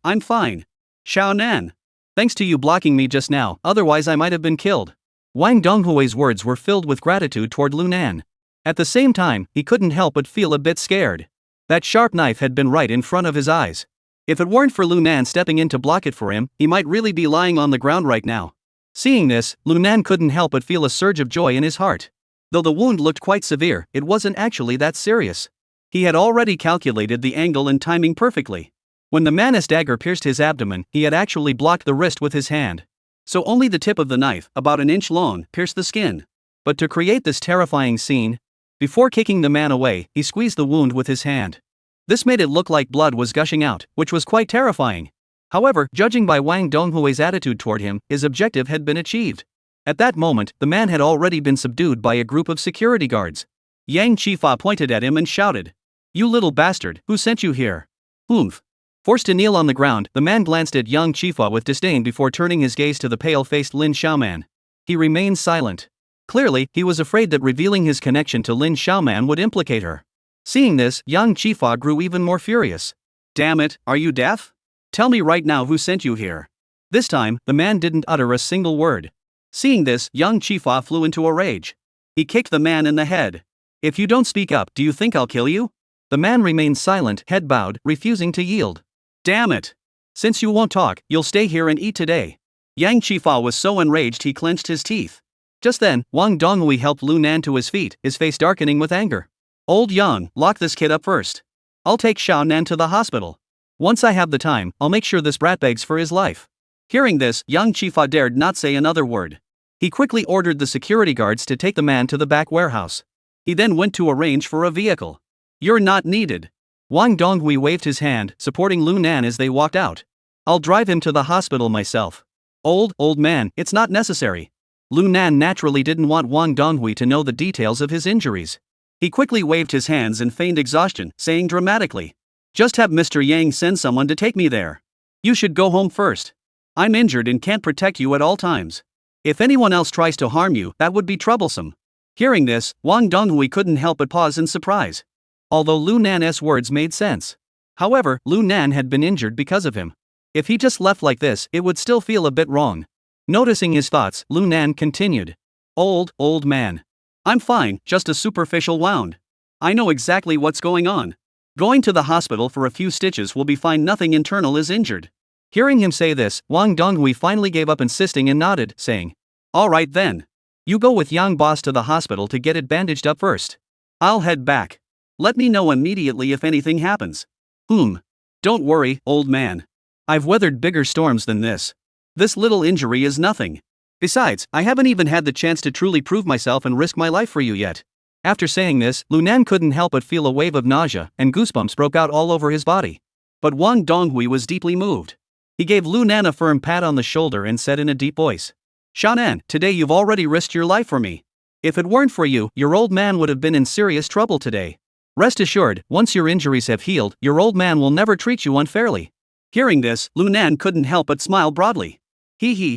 Xiaonan. Thanks to you blocking me just now, otherwise I might have been killed. Wang Donghui's words were filled with gratitude toward Lu Nan. At the same time, he couldn't help but feel a bit scared. That sharp knife had been right in front of his eyes. If it weren't for Lu Nan stepping in to block it for him, he might really be lying on the ground right now. Seeing this, Lu Nan couldn't help but feel a surge of joy in his heart. Though the wound looked quite severe, it wasn't actually that serious. He had already calculated the angle and timing perfectly. When the man's dagger pierced his abdomen, he had actually blocked the wrist with his hand. So only the tip of the knife, about an inch long, pierced the skin. But to create this terrifying scene, before kicking the man away, he squeezed the wound with his hand. This made it look like blood was gushing out, which was quite terrifying. However, judging by Wang Donghui's attitude toward him, his objective had been achieved. At that moment, the man had already been subdued by a group of security guards. Yang Qifa pointed at him and shouted, "You little bastard, who sent you here?" Oomph. Forced to kneel on the ground, the man glanced at Yang Qifa with disdain before turning his gaze to the pale-faced Lin Xiaoman. He remained silent. Clearly, he was afraid that revealing his connection to Lin Xiaoman would implicate her. Seeing this, Yang Qifa grew even more furious. "Damn it, are you deaf? Tell me right now who sent you here." This time, the man didn't utter a single word. Seeing this, Yang Qifa flew into a rage. He kicked the man in the head. "If you don't speak up, do you think I'll kill you?" The man remained silent, head bowed, refusing to yield. "Damn it! Since you won't talk, you'll stay here and eat today." Yang Qifa was so enraged he clenched his teeth. Just then, Wang Donghui helped Lu Nan to his feet, his face darkening with anger. "Old Yang, lock this kid up first. I'll take Xiao Nan to the hospital. Once I have the time, I'll make sure this brat begs for his life." Hearing this, Yang Qifa dared not say another word. He quickly ordered the security guards to take the man to the back warehouse. He then went to arrange for a vehicle. "You're not needed." Wang Donghui waved his hand, supporting Lu Nan as they walked out. "I'll drive him to the hospital myself." Old man, it's not necessary." Lu Nan naturally didn't want Wang Donghui to know the details of his injuries. He quickly waved his hands and feigned exhaustion, saying dramatically, "Just have Mr. Yang send someone to take me there. You should go home first. I'm injured and can't protect you at all times. If anyone else tries to harm you, that would be troublesome." Hearing this, Wang Donghui couldn't help but pause in surprise. Although Lu Nan's words made sense. However, Lu Nan had been injured because of him. If he just left like this, it would still feel a bit wrong. Noticing his thoughts, Lu Nan continued. Old man. I'm fine, just a superficial wound. I know exactly what's going on. Going to the hospital for a few stitches will be fine, nothing internal is injured." Hearing him say this, Wang Donghui finally gave up insisting and nodded, saying, "All right then. You go with Yang boss to the hospital to get it bandaged up first. I'll head back. Let me know immediately if anything happens." Don't worry, old man. I've weathered bigger storms than this. This little injury is nothing. Besides, I haven't even had the chance to truly prove myself and risk my life for you yet." After saying this, Lu Nan couldn't help but feel a wave of nausea, and goosebumps broke out all over his body. But Wang Donghui was deeply moved. He gave Lu Nan a firm pat on the shoulder and said in a deep voice, "Xiaonan, today you've already risked your life for me. If it weren't for you, your old man would have been in serious trouble today. Rest assured, once your injuries have healed, your old man will never treat you unfairly." Hearing this, Lu Nan couldn't help but smile broadly.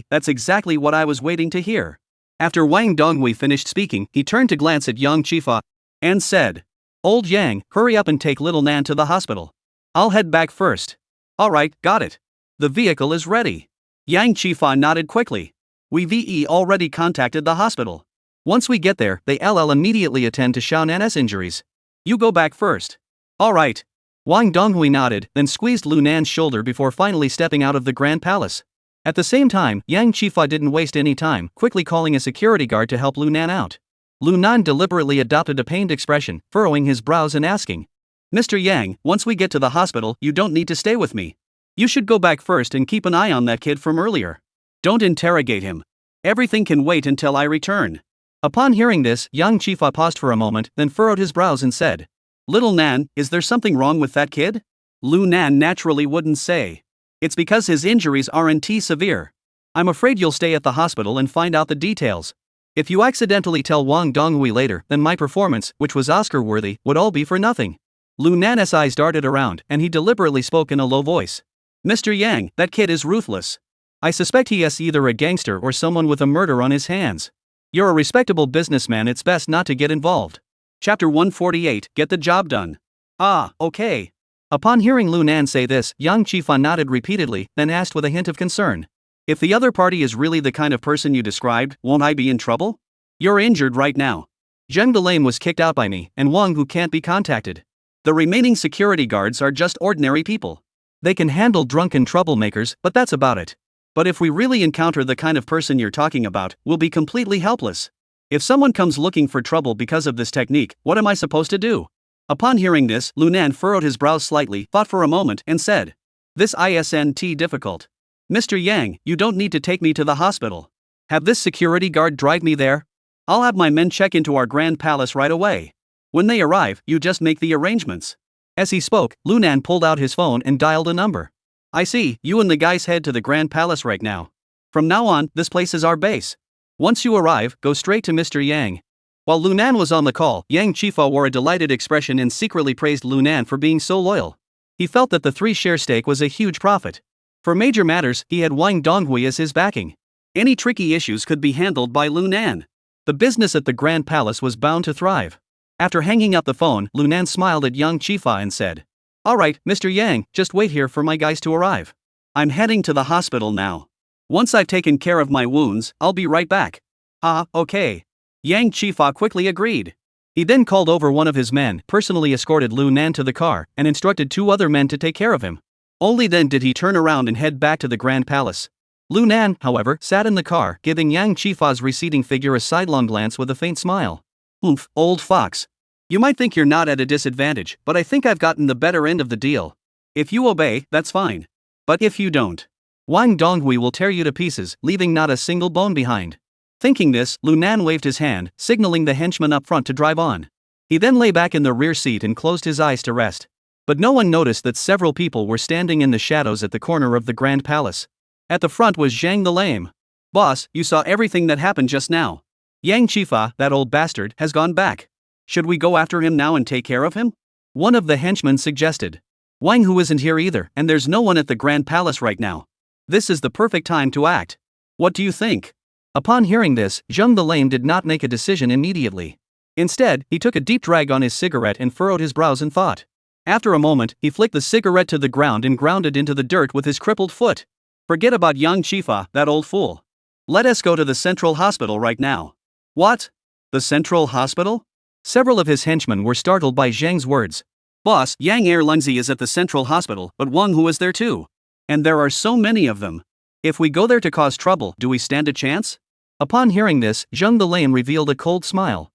That's exactly what I was waiting to hear." After Wang Donghui finished speaking, he turned to glance at Yang Qifa and said, "Old Yang, hurry up and take little Nan to the hospital. I'll head back first." "All right, got it. The vehicle is ready." Yang Qifa nodded quickly. "We've already contacted the hospital. Once we get there, they'll immediately attend to Xiao Nan's injuries. You go back first." "All right." Wang Donghui nodded, then squeezed Lu Nan's shoulder before finally stepping out of the Grand Palace. At the same time, Yang Qifa didn't waste any time, quickly calling a security guard to help Lu Nan out. Lu Nan deliberately adopted a pained expression, furrowing his brows and asking, "Mr. Yang, once we get to the hospital, you don't need to stay with me. You should go back first and keep an eye on that kid from earlier. Don't interrogate him. Everything can wait until I return." Upon hearing this, Yang Qifa paused for a moment, then furrowed his brows and said, "Little Nan, is there something wrong with that kid?" Lu Nan naturally wouldn't say. "It's because his injuries aren't severe. I'm afraid you'll stay at the hospital and find out the details. If you accidentally tell Wang Donghui later, then my performance, which was Oscar-worthy, would all be for nothing." Lu Nan's eyes darted around, and he deliberately spoke in a low voice. "Mr. Yang, that kid is ruthless. I suspect he is either a gangster or someone with a murder on his hands. You're a respectable businessman, it's best not to get involved." Chapter 148, Get the Job Done. Okay. Upon hearing Lu Nan say this, Yang Qifa nodded repeatedly, then asked with a hint of concern, "If the other party is really the kind of person you described, won't I be in trouble? You're injured right now. Zheng the Lame was kicked out by me, and Wang who can't be contacted. The remaining security guards are just ordinary people. They can handle drunken troublemakers, but that's about it. But if we really encounter the kind of person you're talking about, we'll be completely helpless. If someone comes looking for trouble because of this technique, what am I supposed to do?" Upon hearing this, Lunan furrowed his brows slightly, thought for a moment, and said, "This isn't difficult. Mr. Yang, you don't need to take me to the hospital. Have this security guard drive me there. I'll have my men check into our grand palace right away. When they arrive, you just make the arrangements." As he spoke, Lunan pulled out his phone and dialed a number. "I see, you and the guys head to the grand palace right now. From now on, this place is our base. Once you arrive, go straight to Mr. Yang." While Lunan was on the call, Yang Chifa wore a delighted expression and secretly praised Lunan for being so loyal. He felt that the 3-share stake was a huge profit. For major matters, he had Wang Donghui as his backing. Any tricky issues could be handled by Lunan. The business at the Grand Palace was bound to thrive. After hanging up the phone, Lunan smiled at Yang Chifa and said, "Alright, Mr. Yang, just wait here for my guys to arrive. I'm heading to the hospital now. Once I've taken care of my wounds, I'll be right back." Okay. Yang Chifa quickly agreed. He then called over one of his men, personally escorted Lunan to the car, and instructed 2 other men to take care of him. Only then did he turn around and head back to the Grand Palace. Lunan, however, sat in the car, giving Yang Chifa's receding figure a sidelong glance with a faint smile. "Oomph, old fox. You might think you're not at a disadvantage, but I think I've gotten the better end of the deal. If you obey, that's fine. But if you don't, Wang Donghui will tear you to pieces, leaving not a single bone behind." Thinking this, Lunan waved his hand, signaling the henchman up front to drive on. He then lay back in the rear seat and closed his eyes to rest. But no one noticed that several people were standing in the shadows at the corner of the Grand Palace. At the front was Zhang the Lame. "Boss, you saw everything that happened just now. Yang Chifa, that old bastard, has gone back. Should we go after him now and take care of him?" One of the henchmen suggested. "Wang Hu isn't here either, and there's no one at the Grand Palace right now. This is the perfect time to act. What do you think?" Upon hearing this, Zhang the Lame did not make a decision immediately. Instead, he took a deep drag on his cigarette and furrowed his brows in thought. After a moment, he flicked the cigarette to the ground and ground it into the dirt with his crippled foot. "Forget about Yang Chifa, that old fool. Let us go to the Central Hospital right now." "What? The Central Hospital?" Several of his henchmen were startled by Zhang's words. "Boss, Yang Erlungzi is at the Central Hospital, but Wang Hu is there too. And there are so many of them. If we go there to cause trouble, do we stand a chance?" Upon hearing this, Zhang the Lame revealed a cold smile.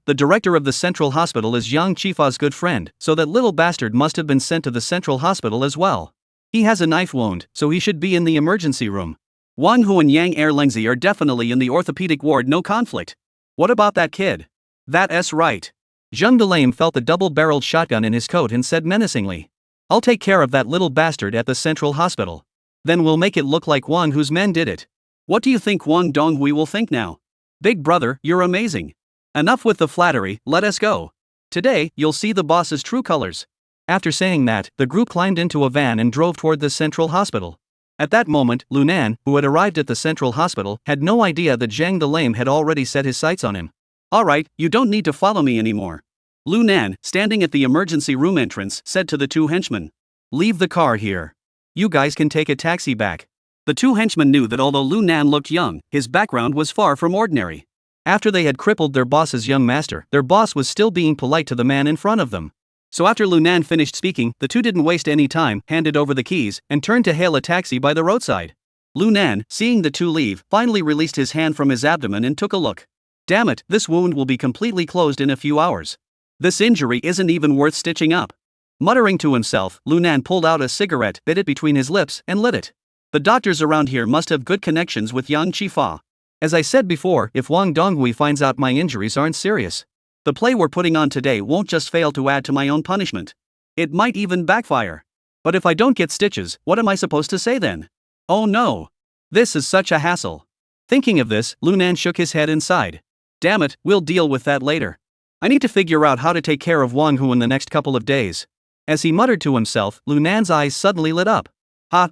The director of the Central Hospital is Yang Chifa's good friend, so that little bastard must have been sent to the Central Hospital as well. He has a knife wound, so he should be in the emergency room. Wang Hu and Yang Erlungzi are definitely in the orthopedic ward, no conflict. What about that kid? That's right. Zhang the Lame felt the double-barreled shotgun in his coat and said menacingly, "I'll take care of that little bastard at the Central Hospital. Then we'll make it look like Wang Hu's men did it." What do you think Wang Donghui will think now? "Big brother, you're amazing. Enough with the flattery, let us go. Today, you'll see the boss's true colors." After saying that, the group climbed into a van and drove toward the Central Hospital. At that moment, Lunan, who had arrived at the Central Hospital, had no idea that Zhang the Lame had already set his sights on him. "Alright, you don't need to follow me anymore." Lunan, standing at the emergency room entrance, said to the 2 henchmen. "Leave the car here. You guys can take a taxi back." The 2 henchmen knew that although Lunan looked young, his background was far from ordinary. After they had crippled their boss's young master, their boss was still being polite to the man in front of them. So after Lunan finished speaking, the 2 didn't waste any time, handed over the keys, and turned to hail a taxi by the roadside. Lunan, seeing the 2 leave, finally released his hand from his abdomen and took a look. Damn it, this wound will be completely closed in a few hours. This injury isn't even worth stitching up. Muttering to himself, Lunan pulled out a cigarette, bit it between his lips, and lit it. The doctors around here must have good connections with Yang Chifa. As I said before, if Wang Donghui finds out my injuries aren't serious, the play we're putting on today won't just fail to add to my own punishment. It might even backfire. But if I don't get stitches, what am I supposed to say then? Oh no. This is such a hassle. Thinking of this, Lunan shook his head and sighed. Damn it, we'll deal with that later. I need to figure out how to take care of Wang Hu in the next couple of days. As he muttered to himself, Lunan's eyes suddenly lit up.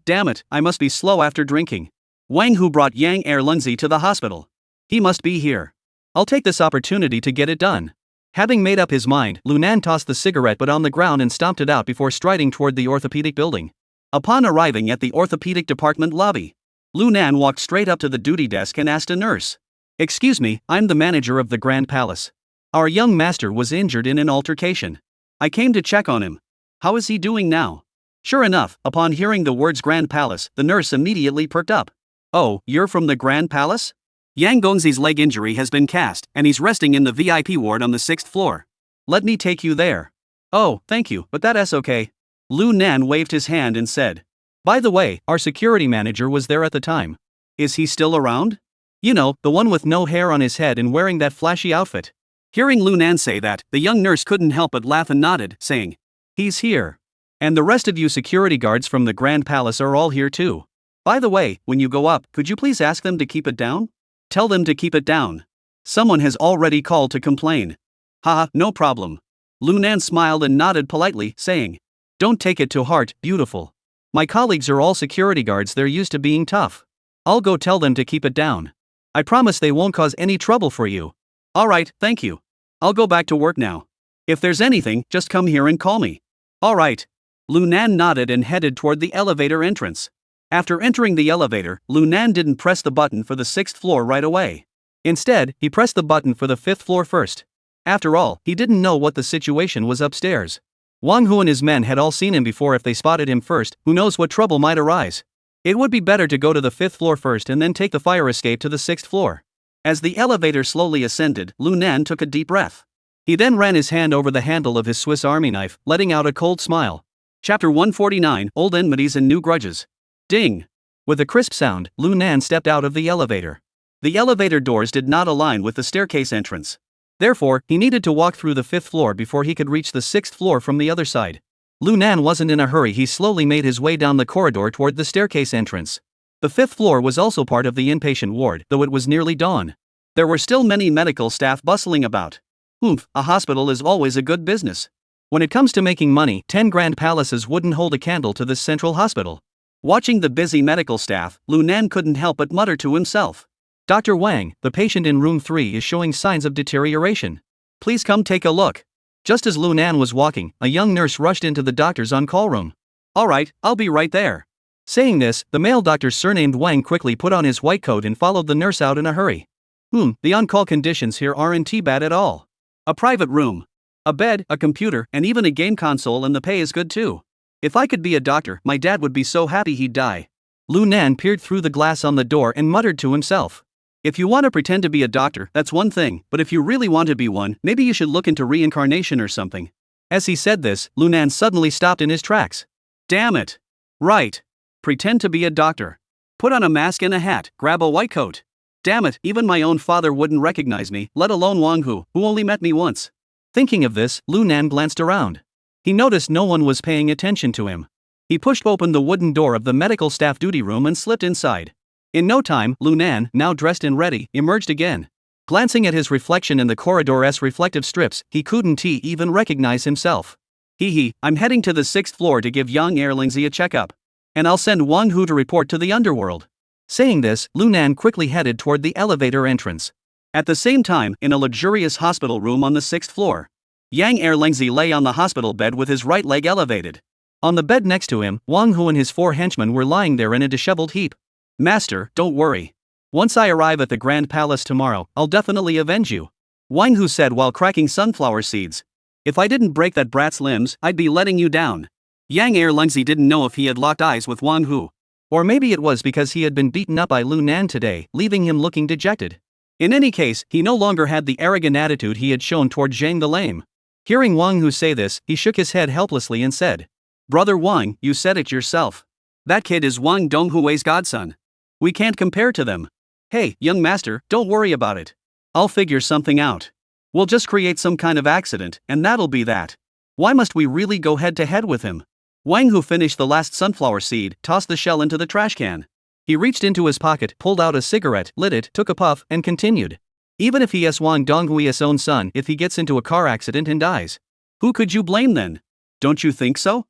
Damn it, I must be slow after drinking. Wang Hu brought Yang Erlungzi to the hospital. He must be here. I'll take this opportunity to get it done. Having made up his mind, Lunan tossed the cigarette butt on the ground and stomped it out before striding toward the orthopedic building. Upon arriving at the orthopedic department lobby, Lunan walked straight up to the duty desk and asked a nurse. Excuse me, I'm the manager of the Grand Palace. Our young master was injured in an altercation. I came to check on him. How is he doing now? Sure enough, upon hearing the words Grand Palace, the nurse immediately perked up. Oh, you're from the Grand Palace? Yang Gongzi's leg injury has been cast, and he's resting in the VIP ward on the 6th floor. Let me take you there. Oh, thank you, but that's okay. Lu Nan waved his hand and said. By the way, our security manager was there at the time. Is he still around? You know, the one with no hair on his head and wearing that flashy outfit. Hearing Lu Nan say that, the young nurse couldn't help but laugh and nodded, saying, He's here. And the rest of you security guards from the Grand Palace are all here too. By the way, when you go up, could you please ask them to keep it down? Tell them to keep it down. Someone has already called to complain. Haha, no problem. Lu Nan smiled and nodded politely, saying, Don't take it to heart, beautiful. My colleagues are all security guards, they're used to being tough. I'll go tell them to keep it down. I promise they won't cause any trouble for you. Alright, thank you. I'll go back to work now. If there's anything, just come here and call me. Alright. Lu Nan nodded and headed toward the elevator entrance. After entering the elevator, Lu Nan didn't press the button for the 6th floor right away. Instead, he pressed the button for the 5th floor first. After all, he didn't know what the situation was upstairs. Wang Hu and his men had all seen him before. If they spotted him first, who knows what trouble might arise. It would be better to go to the 5th floor first and then take the fire escape to the 6th floor. As the elevator slowly ascended, Lu Nan took a deep breath. He then ran his hand over the handle of his Swiss Army knife, letting out a cold smile. Chapter 149, Old Enmities and New Grudges. Ding! With a crisp sound, Lu Nan stepped out of the elevator. The elevator doors did not align with the staircase entrance. Therefore, he needed to walk through the 5th floor before he could reach the 6th floor from the other side. Lu Nan wasn't in a hurry. He slowly made his way down the corridor toward the staircase entrance. The 5th floor was also part of the inpatient ward, though it was nearly dawn. There were still many medical staff bustling about. A hospital is always a good business. When it comes to making money, 10 grand palaces wouldn't hold a candle to this central hospital. Watching the busy medical staff, Lu Nan couldn't help but mutter to himself. Dr. Wang, the patient in room 3 is showing signs of deterioration. Please come take a look. Just as Lu Nan was walking, a young nurse rushed into the doctor's on-call room. Alright, I'll be right there. Saying this, the male doctor surnamed Wang quickly put on his white coat and followed the nurse out in a hurry. The on-call conditions here aren't bad at all. A private room, a bed, a computer, and even a game console, and the pay is good too. If I could be a doctor, my dad would be so happy he'd die. Lu Nan peered through the glass on the door and muttered to himself. If you want to pretend to be a doctor, that's one thing, but if you really want to be one, maybe you should look into reincarnation or something. As he said this, Lu Nan suddenly stopped in his tracks. Damn it. Right. Pretend to be a doctor. Put on a mask and a hat, grab a white coat. Damn it, even my own father wouldn't recognize me, let alone Wang Hu, who only met me once. Thinking of this, Lu Nan glanced around. He noticed no one was paying attention to him. He pushed open the wooden door of the medical staff duty room and slipped inside. In no time, Lu Nan, now dressed and ready, emerged again. Glancing at his reflection in the corridor's reflective strips, he couldn't even recognize himself. I'm heading to the 6th floor to give young Erlingzi a checkup. And I'll send Wang Hu to report to the underworld. Saying this, Lu Nan quickly headed toward the elevator entrance. At the same time, in a luxurious hospital room on the 6th floor, Yang Erlingzi lay on the hospital bed with his right leg elevated. On the bed next to him, Wang Hu and his 4 henchmen were lying there in a disheveled heap. Master, don't worry. Once I arrive at the Grand Palace tomorrow, I'll definitely avenge you. Wang Hu said while cracking sunflower seeds. If I didn't break that brat's limbs, I'd be letting you down. Yang Erlingzi didn't know if he had locked eyes with Wang Hu. Or maybe it was because he had been beaten up by Lu Nan today, leaving him looking dejected. In any case, he no longer had the arrogant attitude he had shown toward Zhang the Lame. Hearing Wang Hu say this, he shook his head helplessly and said, Brother Wang, you said it yourself. That kid is Wang Donghui's godson. We can't compare to them. Hey, young master, don't worry about it. I'll figure something out. We'll just create some kind of accident, and that'll be that. Why must we really go head to head with him? Wang Hu finished the last sunflower seed, tossed the shell into the trash can. He reached into his pocket, pulled out a cigarette, lit it, took a puff, and continued. Even if he is Wang Donghui's own son, if he gets into a car accident and dies, who could you blame then? Don't you think so?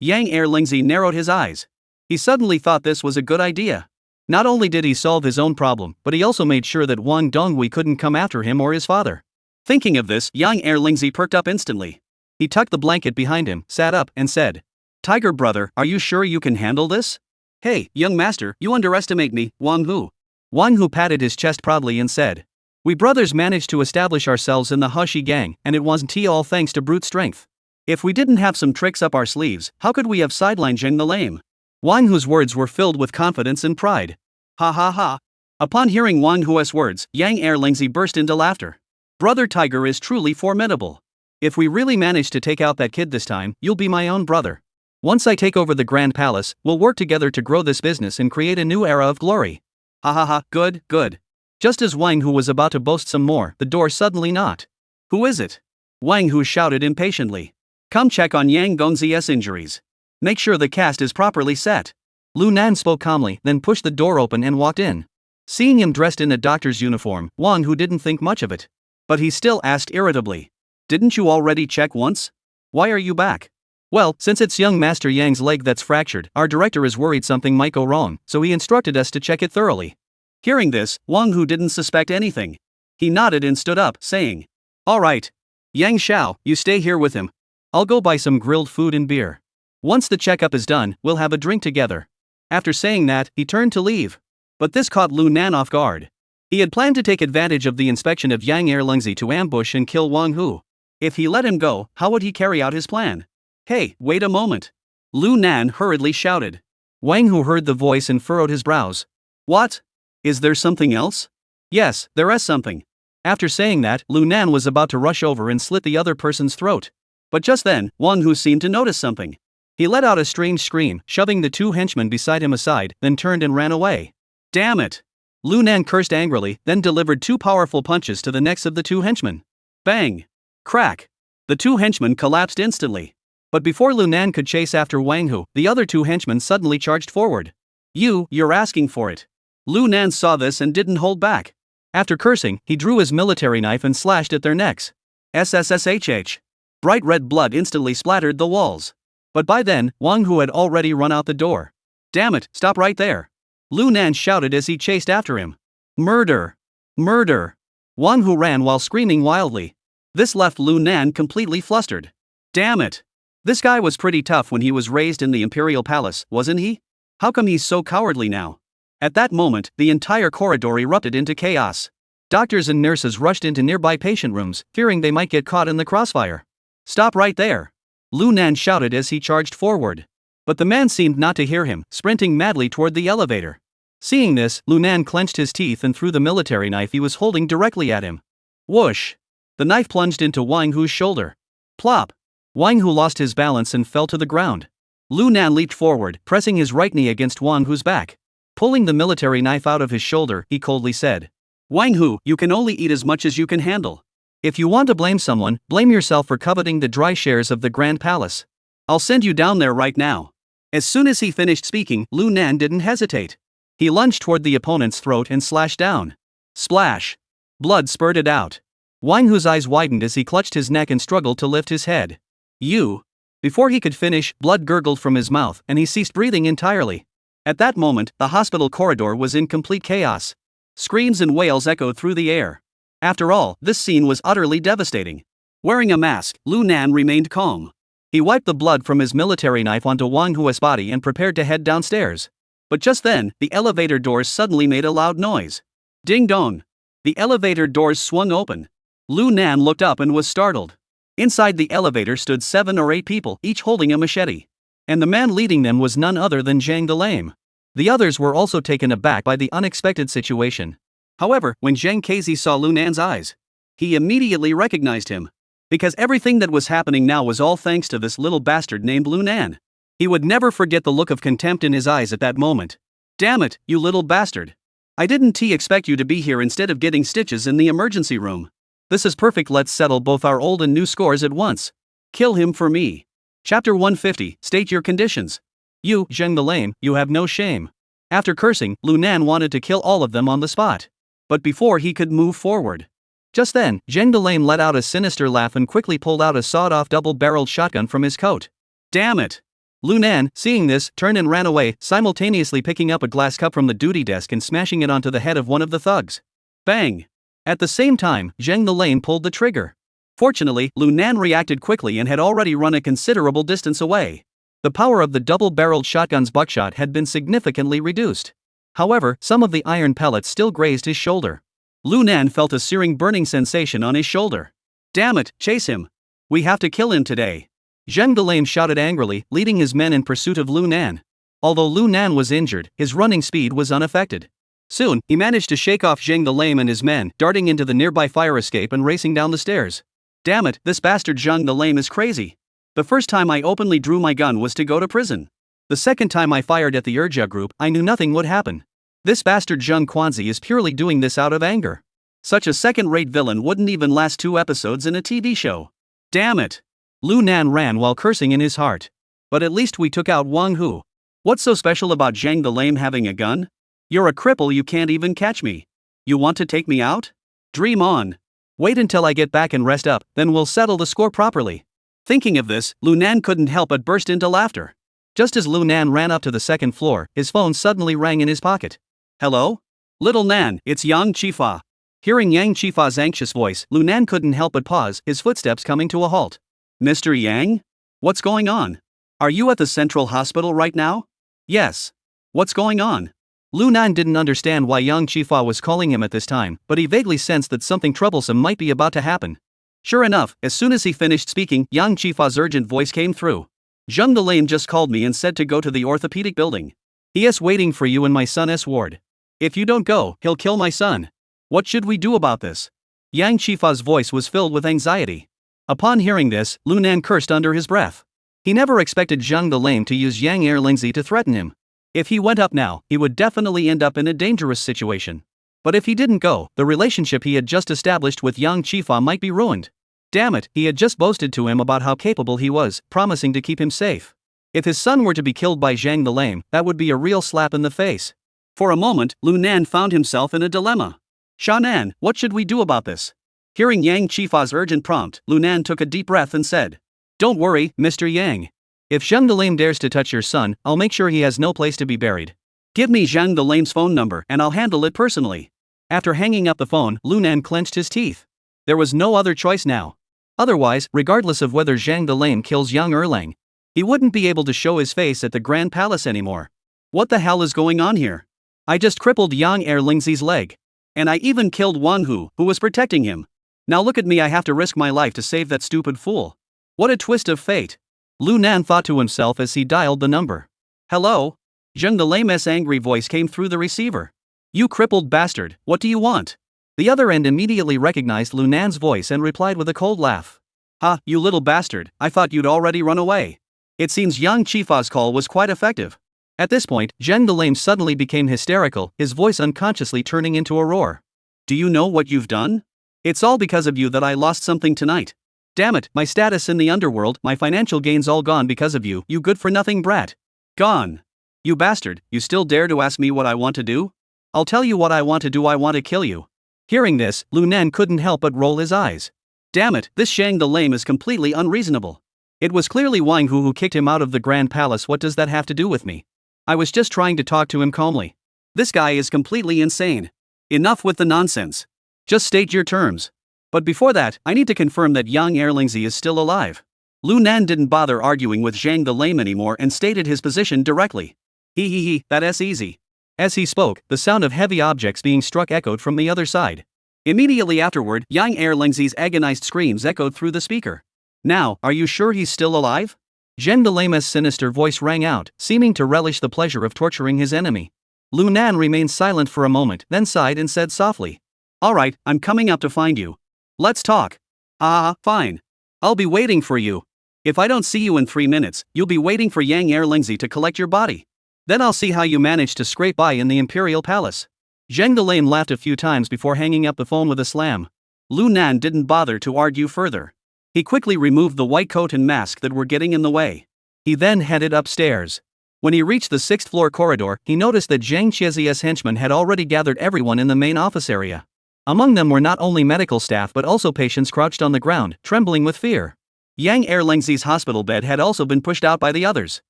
Yang Erlingzi narrowed his eyes. He suddenly thought this was a good idea. Not only did he solve his own problem, but he also made sure that Wang Donghui couldn't come after him or his father. Thinking of this, Yang Erlingzi perked up instantly. He tucked the blanket behind him, sat up, and said, Tiger brother, are you sure you can handle this? Hey, young master, you underestimate me, Wang Hu. Wang Hu patted his chest proudly and said, We brothers managed to establish ourselves in the Hushi gang, and it wasn't all thanks to brute strength. If we didn't have some tricks up our sleeves, how could we have sidelined Zhang the Lame? Wang Hu's words were filled with confidence and pride. Ha. Upon hearing Wang Hu's words, Yang Erlingzi burst into laughter. Brother Tiger is truly formidable. If we really manage to take out that kid this time, you'll be my own brother. Once I take over the Grand Palace, we'll work together to grow this business and create a new era of glory. Ha ha ha, good, good. Just as Wang Hu was about to boast some more, the door suddenly knocked. Who is it? Wang Hu shouted impatiently. Come check on Yang Gongzi's injuries. Make sure the cast is properly set. Lu Nan spoke calmly, then pushed the door open and walked in. Seeing him dressed in a doctor's uniform, Wang Hu didn't think much of it. But he still asked irritably. Didn't you already check once? Why are you back? Well, since it's young Master Yang's leg that's fractured, our director is worried something might go wrong, so he instructed us to check it thoroughly. Hearing this, Wang Hu didn't suspect anything. He nodded and stood up, saying, All right. Yang Xiao, you stay here with him. I'll go buy some grilled food and beer. Once the checkup is done, we'll have a drink together. After saying that, he turned to leave. But this caught Lu Nan off guard. He had planned to take advantage of the inspection of Yang Erlingzi to ambush and kill Wang Hu. If he let him go, how would he carry out his plan? Hey, wait a moment. Lu Nan hurriedly shouted. Wang Hu heard the voice and furrowed his brows. What? Is there something else? Yes, there is something. After saying that, Lu Nan was about to rush over and slit the other person's throat. But just then, Wang Hu seemed to notice something. He let out a strange scream, shoving the two henchmen beside him aside, then turned and ran away. Damn it! Lu Nan cursed angrily, then delivered two powerful punches to the necks of the two henchmen. Bang! Crack! The two henchmen collapsed instantly. But before Lu Nan could chase after Wang Hu, the other two henchmen suddenly charged forward. You're asking for it. Lu Nan saw this and didn't hold back. After cursing, he drew his military knife and slashed at their necks. SSSHH. Bright red blood instantly splattered the walls. But by then, Wang Hu had already run out the door. Damn it, stop right there. Lu Nan shouted as he chased after him. Murder! Murder! Wang Hu ran while screaming wildly. This left Lu Nan completely flustered. Damn it! This guy was pretty tough when he was raised in the Imperial Palace, wasn't he? How come he's so cowardly now? At that moment, the entire corridor erupted into chaos. Doctors and nurses rushed into nearby patient rooms, fearing they might get caught in the crossfire. Stop right there! Lu Nan shouted as he charged forward. But the man seemed not to hear him, sprinting madly toward the elevator. Seeing this, Lu Nan clenched his teeth and threw the military knife he was holding directly at him. Whoosh! The knife plunged into Wang Hu's shoulder. Plop! Wang Hu lost his balance and fell to the ground. Lu Nan leaped forward, pressing his right knee against Wang Hu's back. Pulling the military knife out of his shoulder, he coldly said, Wang Hu, you can only eat as much as you can handle. If you want to blame someone, blame yourself for coveting the dry shares of the Grand Palace. I'll send you down there right now. As soon as he finished speaking, Lu Nan didn't hesitate. He lunged toward the opponent's throat and slashed down. Splash! Blood spurted out. Wang Hu's eyes widened as he clutched his neck and struggled to lift his head. You! Before he could finish, blood gurgled from his mouth and he ceased breathing entirely. At that moment, the hospital corridor was in complete chaos. Screams and wails echoed through the air. After all, this scene was utterly devastating. Wearing a mask, Lu Nan remained calm. He wiped the blood from his military knife onto Wang Hu's body and prepared to head downstairs. But just then, the elevator doors suddenly made a loud noise. Ding dong! The elevator doors swung open. Lu Nan looked up and was startled. Inside the elevator stood 7 or 8 people, each holding a machete. And the man leading them was none other than Zhang the Lame. The others were also taken aback by the unexpected situation. However, when Zhang Kezi saw Lu Nan's eyes, he immediately recognized him. Because everything that was happening now was all thanks to this little bastard named Lu Nan. He would never forget the look of contempt in his eyes at that moment. Damn it, you little bastard. I didn't expect you to be here instead of getting stitches in the emergency room. This is perfect, let's settle both our old and new scores at once. Kill him for me. Chapter 150, state your conditions. You, Zheng the Lame, you have no shame. After cursing, Lu Nan wanted to kill all of them on the spot. But before he could move forward. Just then, Zheng the Lame let out a sinister laugh and quickly pulled out a sawed-off double-barreled shotgun from his coat. Damn it! Lu Nan, seeing this, turned and ran away, simultaneously picking up a glass cup from the duty desk and smashing it onto the head of one of the thugs. Bang! At the same time, Zheng the Lame pulled the trigger. Fortunately, Lu Nan reacted quickly and had already run a considerable distance away. The power of the double-barreled shotgun's buckshot had been significantly reduced. However, some of the iron pellets still grazed his shoulder. Lu Nan felt a searing burning sensation on his shoulder. Damn it, chase him! We have to kill him today. Zheng the Lame shouted angrily, leading his men in pursuit of Lu Nan. Although Lu Nan was injured, his running speed was unaffected. Soon, he managed to shake off Zheng the Lame and his men, darting into the nearby fire escape and racing down the stairs. Damn it, this bastard Zheng the Lame is crazy. The first time I openly drew my gun was to go to prison. The second time I fired at the Urja group, I knew nothing would happen. This bastard Zheng Quanzi is purely doing this out of anger. Such a second-rate villain wouldn't even last 2 episodes in a TV show. Damn it. Lu Nan ran while cursing in his heart. But at least we took out Wang Hu. What's so special about Zheng the Lame having a gun? You're a cripple, you can't even catch me. You want to take me out? Dream on. Wait until I get back and rest up, then we'll settle the score properly. Thinking of this, Lu Nan couldn't help but burst into laughter. Just as Lu Nan ran up to the second floor, his phone suddenly rang in his pocket. Hello? Little Nan, it's Yang Qifa. Hearing Yang Qifa's anxious voice, Lu Nan couldn't help but pause, his footsteps coming to a halt. Mr. Yang? What's going on? Are you at the Central Hospital right now? Yes. What's going on? Lu Nan didn't understand why Yang Qifa was calling him at this time, but he vaguely sensed that something troublesome might be about to happen. Sure enough, as soon as he finished speaking, Yang Qifa's urgent voice came through. Zheng the Lame just called me and said to go to the orthopedic building. He is waiting for you in my son's ward. If you don't go, he'll kill my son. What should we do about this? Yang Qifa's voice was filled with anxiety. Upon hearing this, Lu Nan cursed under his breath. He never expected Zheng the Lame to use Yang Erlingzi to threaten him. If he went up now, he would definitely end up in a dangerous situation. But if he didn't go, the relationship he had just established with Yang Qifa might be ruined. Damn it, he had just boasted to him about how capable he was, promising to keep him safe. If his son were to be killed by Zheng the Lame, that would be a real slap in the face. For a moment, Lu Nan found himself in a dilemma. Sha Nan, what should we do about this? Hearing Yang Qifa's urgent prompt, Lu Nan took a deep breath and said, Don't worry, Mr. Yang. If Zheng the Lame dares to touch your son, I'll make sure he has no place to be buried. Give me Zheng the Lame's phone number and I'll handle it personally. After hanging up the phone, Lu Nan clenched his teeth. There was no other choice now. Otherwise, regardless of whether Zheng the Lame kills Yang Erlang, he wouldn't be able to show his face at the Grand Palace anymore. What the hell is going on here? I just crippled Yang Erlingzi's leg. And I even killed Wang Hu, who was protecting him. Now look at me, I have to risk my life to save that stupid fool. What a twist of fate. Lu Nan thought to himself as he dialed the number. Hello? Zheng the Lame's angry voice came through the receiver. You crippled bastard, what do you want? The other end immediately recognized Lu Nan's voice and replied with a cold laugh. Ha, you little bastard, I thought you'd already run away. It seems Yang Qifa's call was quite effective. At this point, Zheng the Lame suddenly became hysterical, his voice unconsciously turning into a roar. Do you know what you've done? It's all because of you that I lost something tonight. Damn it, my status in the underworld, my financial gains all gone because of you, you good-for-nothing brat. Gone. You bastard, you still dare to ask me what I want to do? I'll tell you what I want to do, I want to kill you. Hearing this, Lu Nan couldn't help but roll his eyes. Damn it, this Zheng the Lame is completely unreasonable. It was clearly Wang Hu who kicked him out of the Grand Palace. What does that have to do with me? I was just trying to talk to him calmly. This guy is completely insane. Enough with the nonsense. Just state your terms. But before that, I need to confirm that Yang Erlingzi is still alive. Lu Nan didn't bother arguing with Zheng the Lame anymore and stated his position directly. He, that's easy. As he spoke, the sound of heavy objects being struck echoed from the other side. Immediately afterward, Yang Erlingzi's agonized screams echoed through the speaker. Now, are you sure he's still alive? Zheng the Lame's sinister voice rang out, seeming to relish the pleasure of torturing his enemy. Lu Nan remained silent for a moment, then sighed and said softly. Alright, I'm coming up to find you. Let's talk. Fine. I'll be waiting for you. If I don't see you in 3 minutes, you'll be waiting for Yang Erlingzi to collect your body. Then I'll see how you manage to scrape by in the Imperial Palace. Zheng the Lame laughed a few times before hanging up the phone with a slam. Lu Nan didn't bother to argue further. He quickly removed the white coat and mask that were getting in the way. He then headed upstairs. When he reached the 6th floor corridor, he noticed that Zhang Qiazi's henchmen had already gathered everyone in the main office area. Among them were not only medical staff but also patients crouched on the ground, trembling with fear. Yang Erlingzi's hospital bed had also been pushed out by the others.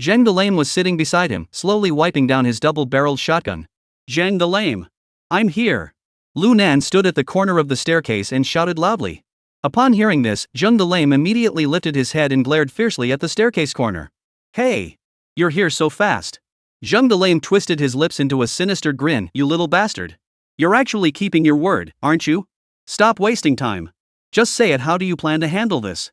Zheng the Lame was sitting beside him, slowly wiping down his double-barreled shotgun. Zheng the Lame. I'm here. Lu Nan stood at the corner of the staircase and shouted loudly. Upon hearing this, Zheng the Lame immediately lifted his head and glared fiercely at the staircase corner. Hey! You're here so fast. Zheng the Lame twisted his lips into a sinister grin. You little bastard. You're actually keeping your word, aren't you? Stop wasting time. Just say it, how do you plan to handle this?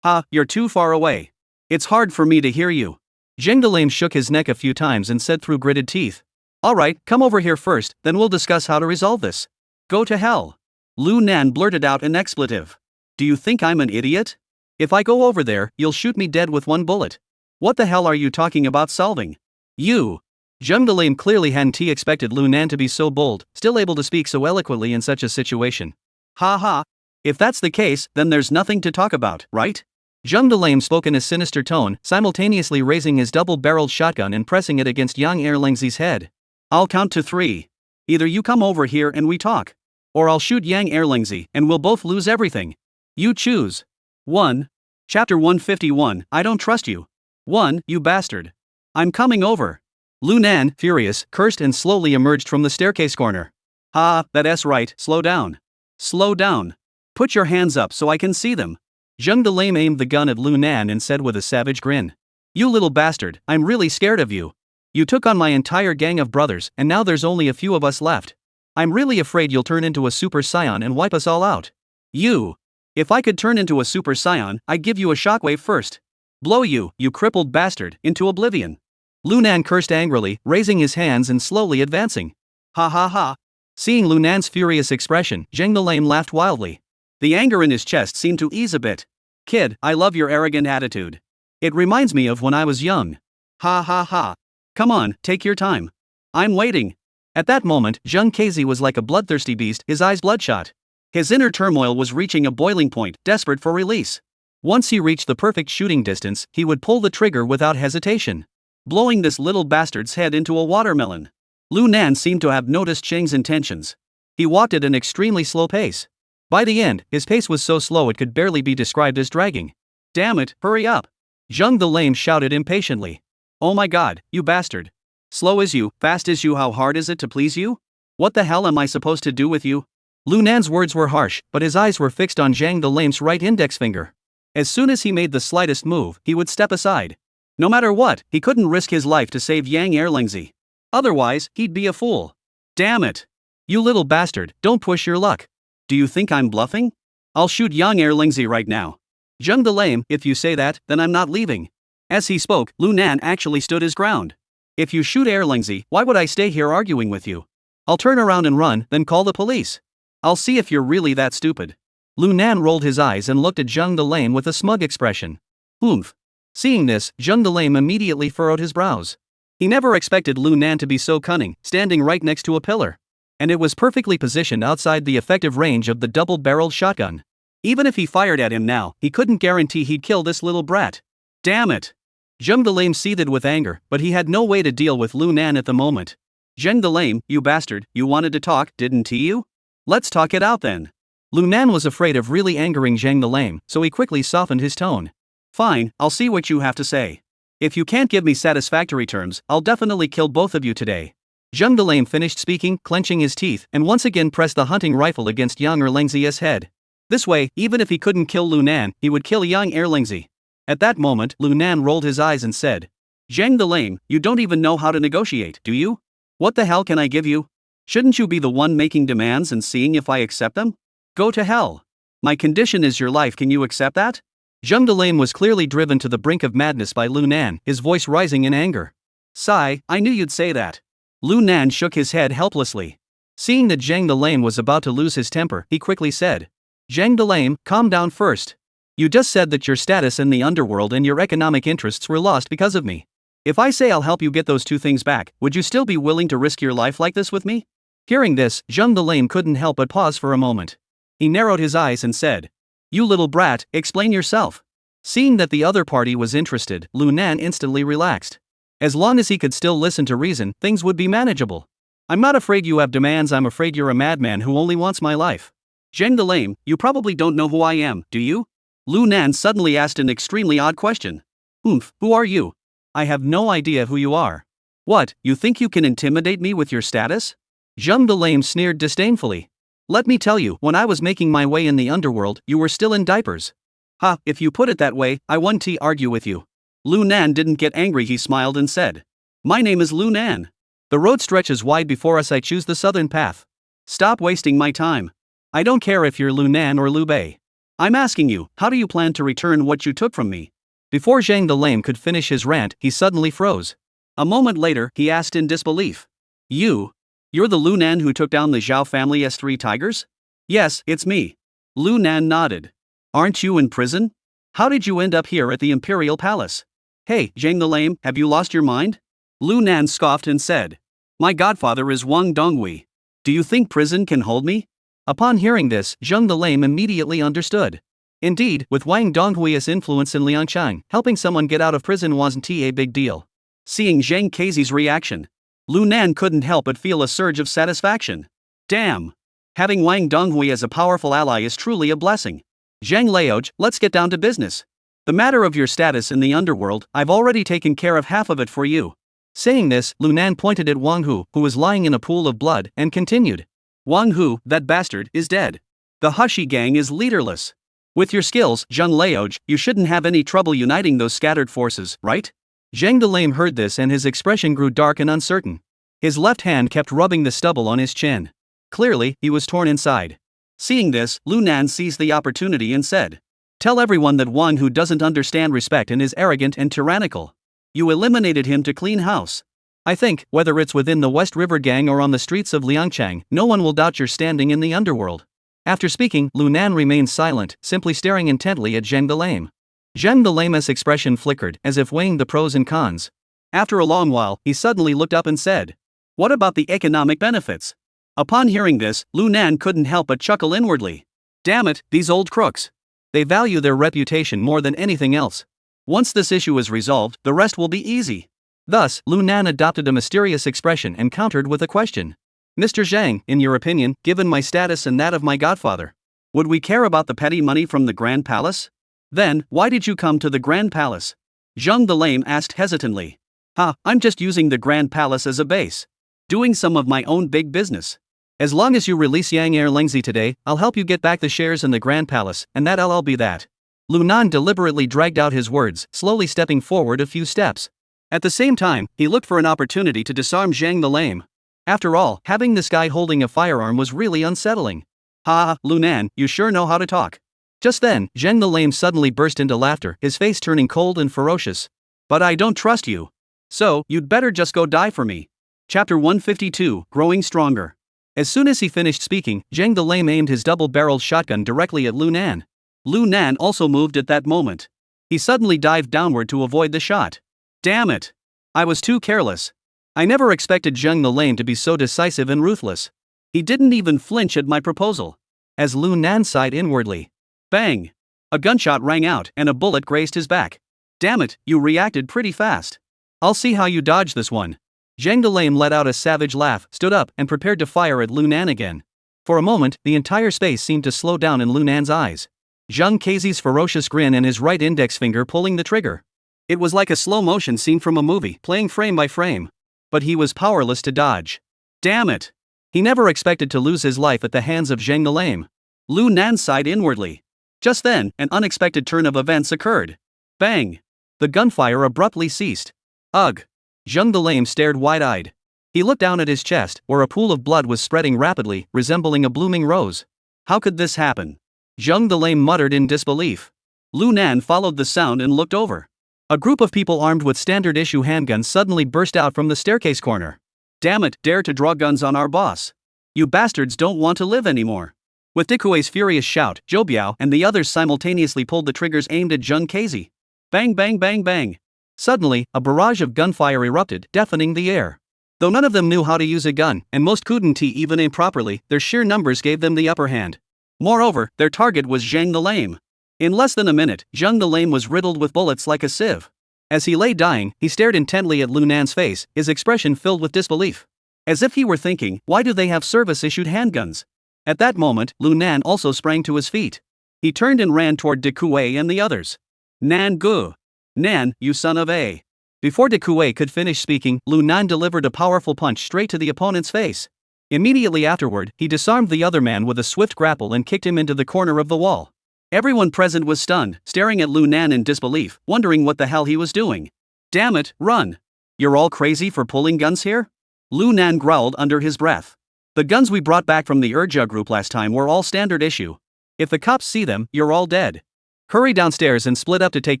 You're too far away. It's hard for me to hear you. Zheng the Lame shook his neck a few times and said through gritted teeth. Alright, come over here first, then we'll discuss how to resolve this. Go to hell. Lu Nan blurted out an expletive. Do you think I'm an idiot? If I go over there, you'll shoot me dead with one bullet. What the hell are you talking about solving? You. Jung Delame clearly hadn't expected Lu Nan to be so bold, still able to speak so eloquently in such a situation. Ha ha. If that's the case, then there's nothing to talk about, right? Jung Delame spoke in a sinister tone, simultaneously raising his double-barreled shotgun and pressing it against Yang Erlingzi's head. I'll count to 3. Either you come over here and we talk. Or I'll shoot Yang Erlingzi and we'll both lose everything. You choose. 1. Chapter 151, I don't trust you. 1. You bastard. I'm coming over. Lu Nan, furious, cursed and slowly emerged from the staircase corner. Ha, that's right, slow down. Slow down. Put your hands up so I can see them. Jung Delame aimed the gun at Lu Nan and said with a savage grin. You little bastard, I'm really scared of you. You took on my entire gang of brothers and now there's only a few of us left. I'm really afraid you'll turn into a Super Saiyan and wipe us all out. You. If I could turn into a Super Saiyan, I'd give you a shockwave first. Blow you, you crippled bastard, into oblivion. Lu Nan cursed angrily, raising his hands and slowly advancing. Ha ha ha. Seeing Lu Nan's furious expression, Jung Delame laughed wildly. The anger in his chest seemed to ease a bit. Kid, I love your arrogant attitude. It reminds me of when I was young. Ha ha ha. Come on, take your time. I'm waiting. At that moment, Jung Kezi was like a bloodthirsty beast, his eyes bloodshot. His inner turmoil was reaching a boiling point, desperate for release. Once he reached the perfect shooting distance, he would pull the trigger without hesitation, blowing this little bastard's head into a watermelon. Lu Nan seemed to have noticed Cheng's intentions. He walked at an extremely slow pace. By the end, his pace was so slow it could barely be described as dragging. Damn it, hurry up! Jung Delame shouted impatiently. Oh my god, you bastard. Slow as you, fast as you, how hard is it to please you? What the hell am I supposed to do with you? Lu Nan's words were harsh, but his eyes were fixed on Jung Delame's right index finger. As soon as he made the slightest move, he would step aside. No matter what, he couldn't risk his life to save Yang Erlingzi. Otherwise, he'd be a fool. Damn it! You little bastard, don't push your luck. Do you think I'm bluffing? I'll shoot Yang Erlingzi right now. Jung Delame, if you say that, then I'm not leaving. As he spoke, Lu Nan actually stood his ground. If you shoot Erlingzi, why would I stay here arguing with you? I'll turn around and run, then call the police. I'll see if you're really that stupid. Lu Nan rolled his eyes and looked at Jung Delame with a smug expression. Oomph. Seeing this, Jung Delame immediately furrowed his brows. He never expected Lu Nan to be so cunning, standing right next to a pillar. And it was perfectly positioned outside the effective range of the double-barreled shotgun. Even if he fired at him now, he couldn't guarantee he'd kill this little brat. Damn it! Jung Delame seethed with anger, but he had no way to deal with Lu Nan at the moment. Jung Delame, you bastard, you wanted to talk, didn't you? Let's talk it out then. Lu Nan was afraid of really angering Jung Delame, so he quickly softened his tone. Fine, I'll see what you have to say. If you can't give me satisfactory terms, I'll definitely kill both of you today. Jung Delame finished speaking, clenching his teeth, and once again pressed the hunting rifle against Yang Erlingzi's head. This way, even if he couldn't kill Lu Nan, he would kill Yang Erlingzi. At that moment, Lu Nan rolled his eyes and said, Jung Delame, you don't even know how to negotiate, do you? What the hell can I give you? Shouldn't you be the one making demands and seeing if I accept them? Go to hell. My condition is your life, can you accept that? Jung Delame was clearly driven to the brink of madness by Lu Nan, his voice rising in anger. Sigh, I knew you'd say that. Lu Nan shook his head helplessly. Seeing that Jung Delame was about to lose his temper, he quickly said, Jung Delame, calm down first. You just said that your status in the underworld and your economic interests were lost because of me. If I say I'll help you get those two things back, would you still be willing to risk your life like this with me? Hearing this, Jung Delame couldn't help but pause for a moment. He narrowed his eyes and said, You little brat, explain yourself. Seeing that the other party was interested, Lu Nan instantly relaxed. As long as he could still listen to reason, things would be manageable. I'm not afraid you have demands, I'm afraid you're a madman who only wants my life. Jung Delame, you probably don't know who I am, do you? Lu Nan suddenly asked an extremely odd question. Oomph, who are you? I have no idea who you are. What, you think you can intimidate me with your status? Jung Delame sneered disdainfully. Let me tell you, when I was making my way in the underworld, you were still in diapers. Ha, if you put it that way, I won't argue with you. Lu Nan didn't get angry, he smiled and said. My name is Lu Nan. The road stretches wide before us, I choose the southern path. Stop wasting my time. I don't care if you're Lu Nan or Liu Bei. I'm asking you, how do you plan to return what you took from me? Before Jung Delame could finish his rant, he suddenly froze. A moment later, he asked in disbelief. You're the Lu Nan who took down the Zhao family's 3 tigers? Yes, it's me. Lu Nan nodded. Aren't you in prison? How did you end up here at the Imperial Palace? Hey, Zhang the Lame, have you lost your mind? Lu Nan scoffed and said. My godfather is Wang Donghui. Do you think prison can hold me? Upon hearing this, Zhang the Lame immediately understood. Indeed, with Wang Donghui's influence in Liangchang, helping someone get out of prison wasn't a big deal. Seeing Zhang Keizi's reaction, Lu Nan couldn't help but feel a surge of satisfaction. Damn! Having Wang Donghui as a powerful ally is truly a blessing. Zhang Laoj, let's get down to business. The matter of your status in the underworld, I've already taken care of half of it for you. Saying this, Lu Nan pointed at Wang Hu, who was lying in a pool of blood, and continued. Wang Hu, that bastard, is dead. The Hushi gang is leaderless. With your skills, Zhang Laoj, you shouldn't have any trouble uniting those scattered forces, right? Zhang the Lame heard this and his expression grew dark and uncertain. His left hand kept rubbing the stubble on his chin. Clearly, he was torn inside. Seeing this, Lu Nan seized the opportunity and said. Tell everyone that Wang Hu doesn't understand respect and is arrogant and tyrannical. You eliminated him to clean house. I think, whether it's within the West River Gang or on the streets of Liangchang, no one will doubt your standing in the underworld. After speaking, Lu Nan remained silent, simply staring intently at Zhang the Lame. Zhang the Lame's expression flickered, as if weighing the pros and cons. After a long while, he suddenly looked up and said. What about the economic benefits? Upon hearing this, Lu Nan couldn't help but chuckle inwardly. Damn it, these old crooks. They value their reputation more than anything else. Once this issue is resolved, the rest will be easy. Thus, Lu Nan adopted a mysterious expression and countered with a question. Mr. Zhang, in your opinion, given my status and that of my godfather, would we care about the petty money from the Grand Palace? Then, why did you come to the Grand Palace? Zhang the Lame asked hesitantly. I'm just using the Grand Palace as a base. Doing some of my own big business. As long as you release Yang Erlingzi today, I'll help you get back the shares in the Grand Palace, and that'll be that. Lu Nan deliberately dragged out his words, slowly stepping forward a few steps. At the same time, he looked for an opportunity to disarm Zhang the Lame. After all, having this guy holding a firearm was really unsettling. Lu Nan, you sure know how to talk. Just then, Zhang the Lame suddenly burst into laughter, his face turning cold and ferocious. But I don't trust you. So, you'd better just go die for me. Chapter 152, Growing Stronger. As soon as he finished speaking, Zhang the Lame aimed his double-barreled shotgun directly at Lu Nan. Lu Nan also moved at that moment. He suddenly dived downward to avoid the shot. Damn it! I was too careless. I never expected Zhang the Lame to be so decisive and ruthless. He didn't even flinch at my proposal. As Lu Nan sighed inwardly. Bang! A gunshot rang out and a bullet grazed his back. Damn it, you reacted pretty fast. I'll see how you dodge this one. Zhang the Lame let out a savage laugh, stood up, and prepared to fire at Lu Nan again. For a moment, the entire space seemed to slow down in Lu Nan's eyes. Zhang Keizi's ferocious grin and his right index finger pulling the trigger. It was like a slow-motion scene from a movie, playing frame by frame. But he was powerless to dodge. Damn it! He never expected to lose his life at the hands of Zhang the Lame. Lu Nan sighed inwardly. Just then, an unexpected turn of events occurred. Bang! The gunfire abruptly ceased. Ugh! Zhang the Lame stared wide-eyed. He looked down at his chest, where a pool of blood was spreading rapidly, resembling a blooming rose. How could this happen? Zhang the Lame muttered in disbelief. Lu Nan followed the sound and looked over. A group of people armed with standard-issue handguns suddenly burst out from the staircase corner. Damn it, dare to draw guns on our boss. You bastards don't want to live anymore. With Dikue's furious shout, Zhou Biao and the others simultaneously pulled the triggers aimed at Zhang Keizi. Bang bang bang bang. Suddenly, a barrage of gunfire erupted, deafening the air. Though none of them knew how to use a gun, and most couldn't even aim properly, their sheer numbers gave them the upper hand. Moreover, their target was Zhang the Lame. In less than a minute, Zhang the Lame was riddled with bullets like a sieve. As he lay dying, he stared intently at Lu Nan's face, his expression filled with disbelief. As if he were thinking, why do they have service-issued handguns? At that moment, Lu Nan also sprang to his feet. He turned and ran toward Dikue and the others. Nan Gu! Nan, you son of a... Before Dikue could finish speaking, Lu Nan delivered a powerful punch straight to the opponent's face. Immediately afterward, he disarmed the other man with a swift grapple and kicked him into the corner of the wall. Everyone present was stunned, staring at Lu Nan in disbelief, wondering what the hell he was doing. Damn it, run! You're all crazy for pulling guns here? Lu Nan growled under his breath. The guns we brought back from the Urja group last time were all standard issue. If the cops see them, you're all dead. Hurry downstairs and split up to take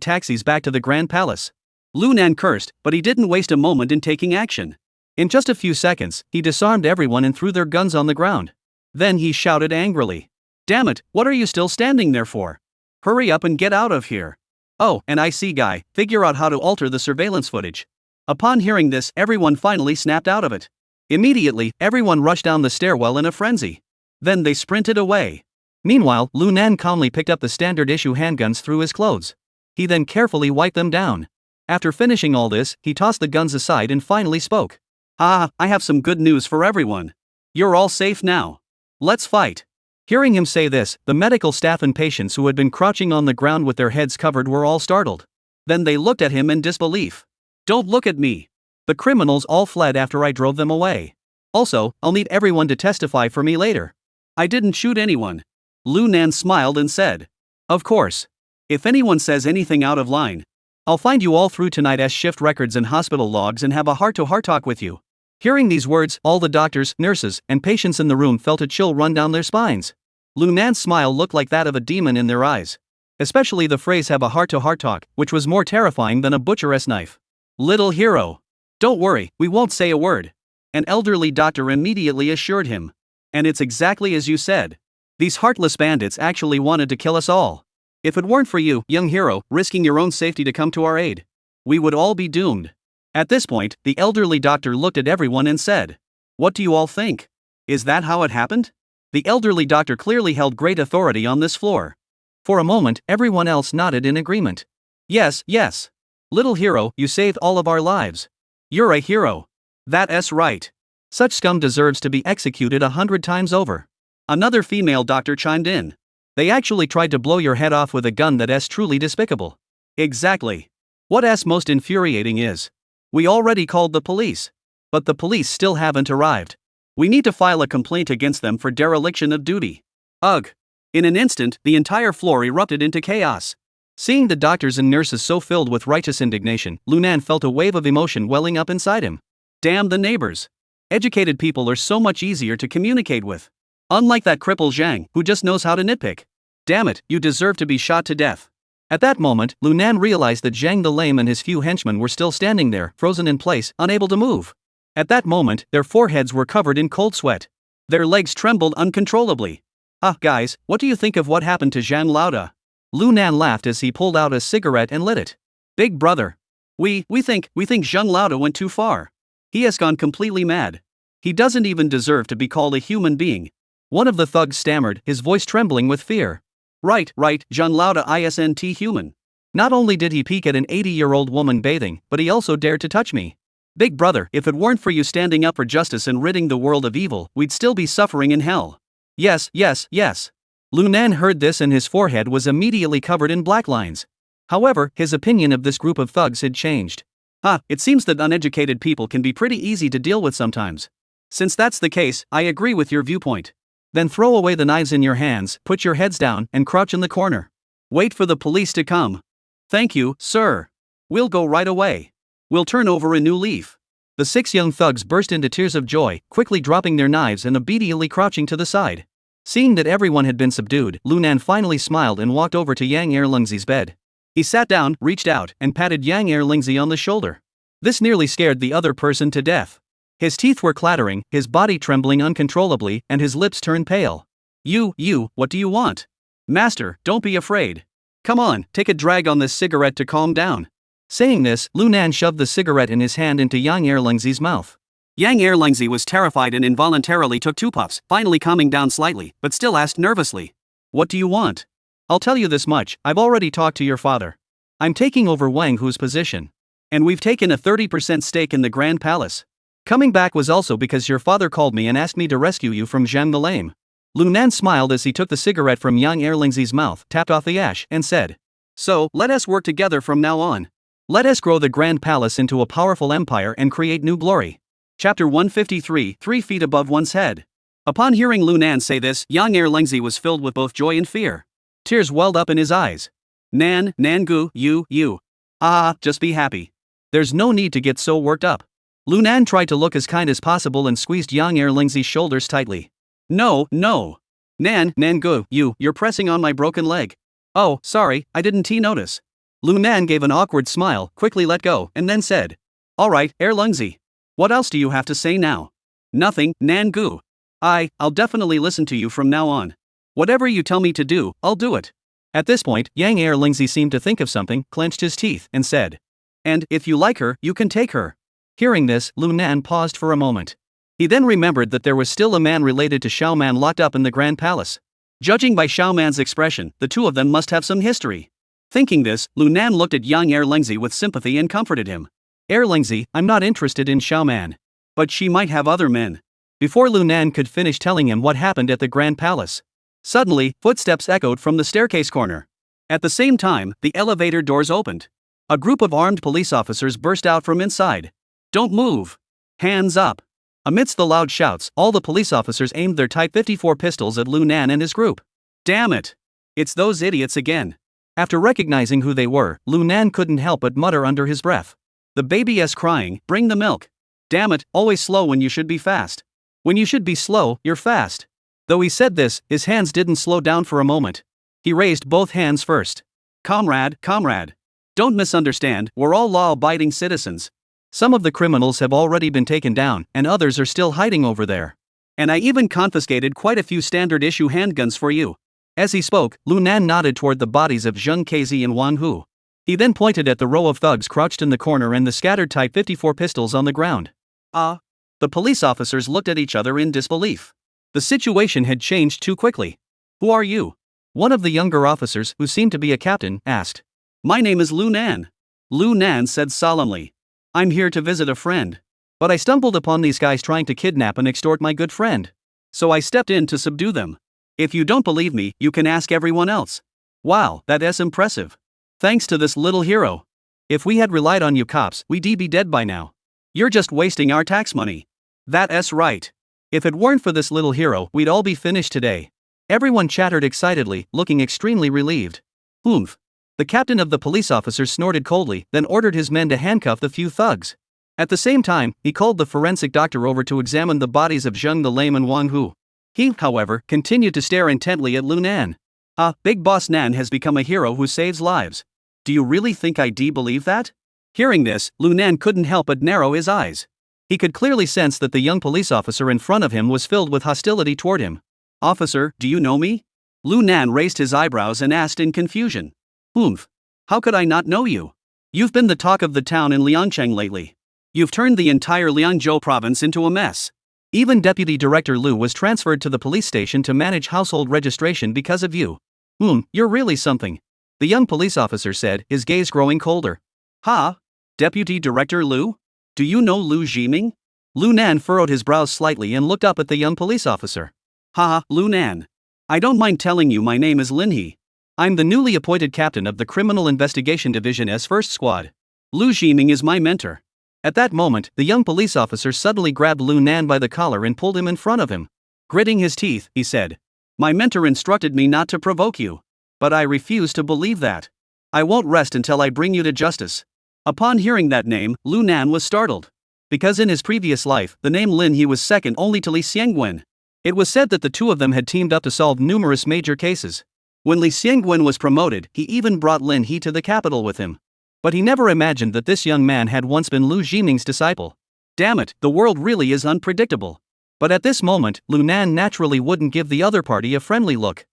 taxis back to the Grand Palace. Lu Nan cursed, but he didn't waste a moment in taking action. In just a few seconds, he disarmed everyone and threw their guns on the ground. Then he shouted angrily. Damn it, what are you still standing there for? Hurry up and get out of here. Oh, and I see, guy, figure out how to alter the surveillance footage. Upon hearing this, everyone finally snapped out of it. Immediately, everyone rushed down the stairwell in a frenzy. Then they sprinted away. Meanwhile, Lunan calmly picked up the standard issue handguns through his clothes. He then carefully wiped them down. After finishing all this, he tossed the guns aside and finally spoke. I have some good news for everyone. You're all safe now. Let's fight. Hearing him say this, the medical staff and patients who had been crouching on the ground with their heads covered were all startled. Then they looked at him in disbelief. Don't look at me. The criminals all fled after I drove them away. Also, I'll need everyone to testify for me later. I didn't shoot anyone. Lunan smiled and said. Of course. If anyone says anything out of line, I'll find you all through tonight's shift records and hospital logs and have a heart-to-heart talk with you. Hearing these words, all the doctors, nurses, and patients in the room felt a chill run down their spines. Lunan's smile looked like that of a demon in their eyes. Especially the phrase have a heart-to-heart talk, which was more terrifying than a butcher's knife. Little hero. Don't worry, we won't say a word. An elderly doctor immediately assured him. And it's exactly as you said. These heartless bandits actually wanted to kill us all. If it weren't for you, young hero, risking your own safety to come to our aid, we would all be doomed. At this point, the elderly doctor looked at everyone and said, what do you all think? Is that how it happened? The elderly doctor clearly held great authority on this floor. For a moment, everyone else nodded in agreement. Yes, yes. Little hero, you saved all of our lives. You're a hero. That's right. Such scum deserves to be executed 100 times over. Another female doctor chimed in. They actually tried to blow your head off with a gun that's truly despicable. Exactly. What's most infuriating is, we already called the police. But the police still haven't arrived. We need to file a complaint against them for dereliction of duty. Ugh. In an instant, the entire floor erupted into chaos. Seeing the doctors and nurses so filled with righteous indignation, Lunan felt a wave of emotion welling up inside him. Damn the neighbors. Educated people are so much easier to communicate with. Unlike that cripple Zhang, who just knows how to nitpick. Damn it, you deserve to be shot to death. At that moment, Lunan realized that Zhang the Lame and his few henchmen were still standing there, frozen in place, unable to move. At that moment, their foreheads were covered in cold sweat. Their legs trembled uncontrollably. Guys, what do you think of what happened to Zhang Lauda? Lunan laughed as he pulled out a cigarette and lit it. Big brother. We think Zhang Lauda went too far. He has gone completely mad. He doesn't even deserve to be called a human being. One of the thugs stammered, his voice trembling with fear. Right, Zhang Lauda isn't human. Not only did he peek at an 80-year-old woman bathing, but he also dared to touch me. Big brother, if it weren't for you standing up for justice and ridding the world of evil, we'd still be suffering in hell. Yes. Lunan heard this and his forehead was immediately covered in black lines. However, his opinion of this group of thugs had changed. It seems that uneducated people can be pretty easy to deal with sometimes. Since that's the case, I agree with your viewpoint. Then throw away the knives in your hands, put your heads down, and crouch in the corner. Wait for the police to come. Thank you, sir. We'll go right away. We'll turn over a new leaf. The 6 young thugs burst into tears of joy, quickly dropping their knives and obediently crouching to the side. Seeing that everyone had been subdued, Lunan finally smiled and walked over to Yang Erlingzi's bed. He sat down, reached out, and patted Yang Erlingzi on the shoulder. This nearly scared the other person to death. His teeth were clattering, his body trembling uncontrollably, and his lips turned pale. You, what do you want? Master, don't be afraid. Come on, take a drag on this cigarette to calm down. Saying this, Lunan shoved the cigarette in his hand into Yang Erlingzi's mouth. Yang Erlingzi was terrified and involuntarily took 2 puffs, finally calming down slightly, but still asked nervously. What do you want? I'll tell you this much, I've already talked to your father. I'm taking over Wang Hu's position. And we've taken a 30% stake in the Grand Palace. Coming back was also because your father called me and asked me to rescue you from Zhang the Lame. Lunan smiled as he took the cigarette from Yang Erlingzi's mouth, tapped off the ash, and said. So, let us work together from now on. Let us grow the Grand Palace into a powerful empire and create new glory. Chapter 153, 3 feet above one's head. Upon hearing Lunan say this, Yang Erlingzi was filled with both joy and fear. Tears welled up in his eyes. Nangu, you. Just be happy. There's no need to get so worked up. Lunan tried to look as kind as possible and squeezed Yang Erlingzi's shoulders tightly. No. Nangu, you're pressing on my broken leg. Oh, sorry, I didn't notice. Lunan gave an awkward smile, quickly let go, and then said. Alright, Erlingzi. What else do you have to say now? Nothing, Nangu. I'll definitely listen to you from now on. Whatever you tell me to do, I'll do it. At this point, Yang Erlingzi seemed to think of something, clenched his teeth, and said, "And if you like her, you can take her." Hearing this, Lu Nan paused for a moment. He then remembered that there was still a man related to Xiao Man locked up in the Grand Palace. Judging by Xiao Man's expression, the two of them must have some history. Thinking this, Lu Nan looked at Yang Erlingzi with sympathy and comforted him. "Erlingzi, I'm not interested in Xiao Man. But she might have other men." Before Lu Nan could finish telling him what happened at the Grand Palace, suddenly, footsteps echoed from the staircase corner. At the same time, the elevator doors opened. A group of armed police officers burst out from inside. "Don't move! Hands up!" Amidst the loud shouts, all the police officers aimed their Type 54 pistols at Lu Nan and his group. "Damn it! It's those idiots again." After recognizing who they were, Lu Nan couldn't help but mutter under his breath. "The baby's crying, bring the milk. Damn it, always slow when you should be fast. When you should be slow, you're fast." Though he said this, his hands didn't slow down for a moment. He raised both hands first. Comrade, don't misunderstand, we're all law-abiding citizens. Some of the criminals have already been taken down, and others are still hiding over there. And I even confiscated quite a few standard-issue handguns for you." As he spoke, Lu Nan nodded toward the bodies of Zheng Kezi and Wang Hu. He then pointed at the row of thugs crouched in the corner and the scattered Type 54 pistols on the ground. The police officers looked at each other in disbelief. The situation had changed too quickly. "Who are you?" One of the younger officers, who seemed to be a captain, asked. "My name is Lu Nan." Lu Nan said solemnly. "I'm here to visit a friend. But I stumbled upon these guys trying to kidnap and extort my good friend. So I stepped in to subdue them. If you don't believe me, you can ask everyone else." "Wow, that's impressive. Thanks to this little hero. If we had relied on you cops, we'd be dead by now. You're just wasting our tax money." "That's right. If it weren't for this little hero, we'd all be finished today." Everyone chattered excitedly, looking extremely relieved. "Oomph." The captain of the police officers snorted coldly, then ordered his men to handcuff the few thugs. At the same time, he called the forensic doctor over to examine the bodies of Zheng the Lame and Wang Hu. He, however, continued to stare intently at Lu Nan. Big Boss Nan has become a hero who saves lives. Do you really think I believe that?" Hearing this, Lu Nan couldn't help but narrow his eyes. He could clearly sense that the young police officer in front of him was filled with hostility toward him. "Officer, do you know me?" Lu Nan raised his eyebrows and asked in confusion. "Oomph. How could I not know you? You've been the talk of the town in Liangcheng lately. You've turned the entire Liangzhou province into a mess. Even Deputy Director Lu was transferred to the police station to manage household registration because of you. You're really something," the young police officer said, his gaze growing colder. Deputy Director Lu? Do you know Lu Jiming?" Lu Nan furrowed his brows slightly and looked up at the young police officer. Lu Nan. I don't mind telling you my name is Lin He. I'm the newly appointed captain of the Criminal Investigation Division's First Squad. Lu Jiming is my mentor." At that moment, the young police officer suddenly grabbed Lu Nan by the collar and pulled him in front of him. Gritting his teeth, he said, "My mentor instructed me not to provoke you. But I refuse to believe that. I won't rest until I bring you to justice." Upon hearing that name, Lu Nan was startled. Because in his previous life, the name Lin He was second only to Li Xiangwen. It was said that the two of them had teamed up to solve numerous major cases. When Li Xiangwen was promoted, he even brought Lin He to the capital with him. But he never imagined that this young man had once been Lu Jiming's disciple. Damn it, the world really is unpredictable. But at this moment, Lu Nan naturally wouldn't give the other party a friendly look.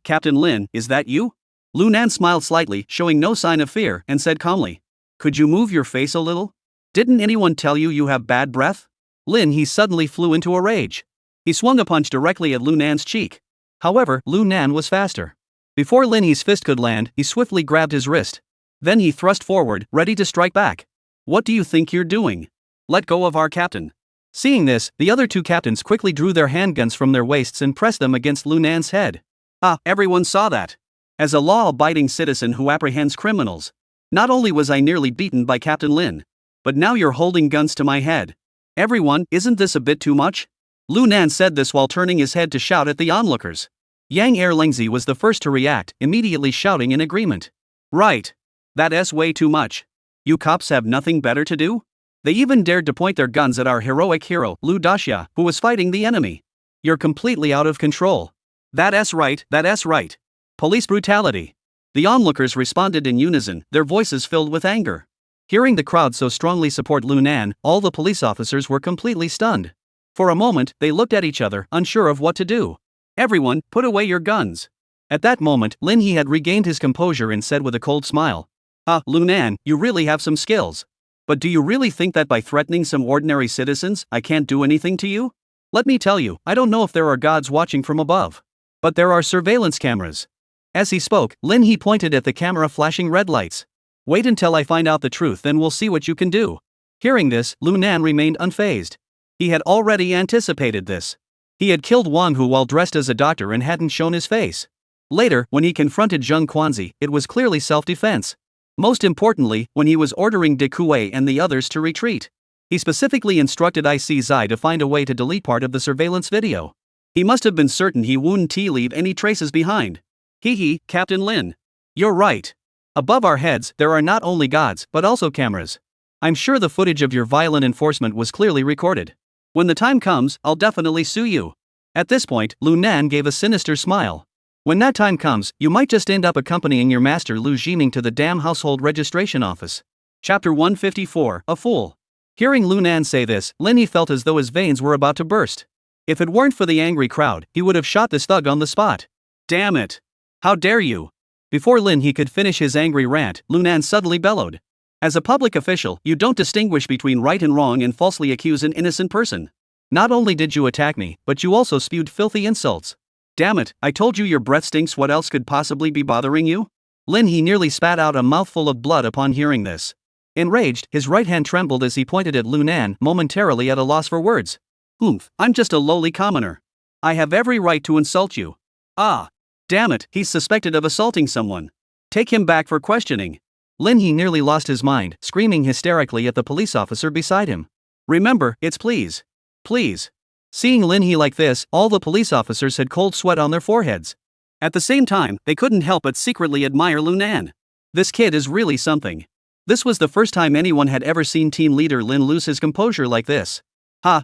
Captain Lin, is that you?" Lu Nan smiled slightly, showing no sign of fear, and said calmly. "Could you move your face a little? Didn't anyone tell you you have bad breath?" Lin He suddenly flew into a rage. He swung a punch directly at Lu Nan's cheek. However, Lu Nan was faster. Before Lin He's fist could land, he swiftly grabbed his wrist. Then he thrust forward, ready to strike back. "What do you think you're doing? Let go of our captain." Seeing this, the other two captains quickly drew their handguns from their waists and pressed them against Lu Nan's head. Everyone saw that. As a law-abiding citizen who apprehends criminals, not only was I nearly beaten by Captain Lin, but now you're holding guns to my head. Everyone, isn't this a bit too much? Lu Nan said this while turning his head to shout at the onlookers. Yang Erlingzi was the first to react, immediately shouting in agreement. "Right. That's way too much. You cops have nothing better to do?" They even dared to point their guns at our heroic hero, Lu Daxia, who was fighting the enemy. "You're completely out of control." That's right. Police brutality." The onlookers responded in unison, their voices filled with anger. Hearing the crowd so strongly support Lu Nan, all the police officers were completely stunned. For a moment, they looked at each other, unsure of what to do. "Everyone, put away your guns. At that moment, Lin He had regained his composure and said with a cold smile, "Ah, Lunan, you really have some skills. But do you really think that by threatening some ordinary citizens, I can't do anything to you? Let me tell you, I don't know if there are gods watching from above. But there are surveillance cameras." As he spoke, Lin He pointed at the camera flashing red lights. "Wait until I find out the truth, then we'll see what you can do." Hearing this, Lunan remained unfazed. He had already anticipated this. He had killed Wang Hu while dressed as a doctor and hadn't shown his face. Later, when he confronted Zheng Quanzi, it was clearly self-defense. Most importantly, when he was ordering De Kuei and the others to retreat. He specifically instructed IC Zai to find a way to delete part of the surveillance video. He must have been certain he wouldn't leave any traces behind. Hee, Captain Lin. You're right. Above our heads, there are not only gods, but also cameras. I'm sure the footage of your violent enforcement was clearly recorded. When the time comes, I'll definitely sue you. At this point, Lunan gave a sinister smile. When that time comes, you might just end up accompanying your master Lu Jiming to the damn household registration office. Chapter 154, A Fool. Hearing Lunan say this, Lin He felt as though his veins were about to burst. If it weren't for the angry crowd, he would have shot this thug on the spot. Damn it! How dare you! Before Lin He could finish his angry rant, Lunan suddenly bellowed. As a public official, you don't distinguish between right and wrong and falsely accuse an innocent person. Not only did you attack me, but you also spewed filthy insults. Damn it, I told you your breath stinks. What else could possibly be bothering you? Lin He nearly spat out a mouthful of blood upon hearing this. Enraged, his right hand trembled as he pointed at Lunan, momentarily at a loss for words. I'm just a lowly commoner. I have every right to insult you. Ah. Damn it, he's suspected of assaulting someone. Take him back for questioning. Lin He nearly lost his mind, screaming hysterically at the police officer beside him. Remember, it's please. Please. Seeing Lin He like this, all the police officers had cold sweat on their foreheads. At the same time, they couldn't help but secretly admire Lunan. This kid is really something. This was the first time anyone had ever seen team leader Lin lose his composure like this.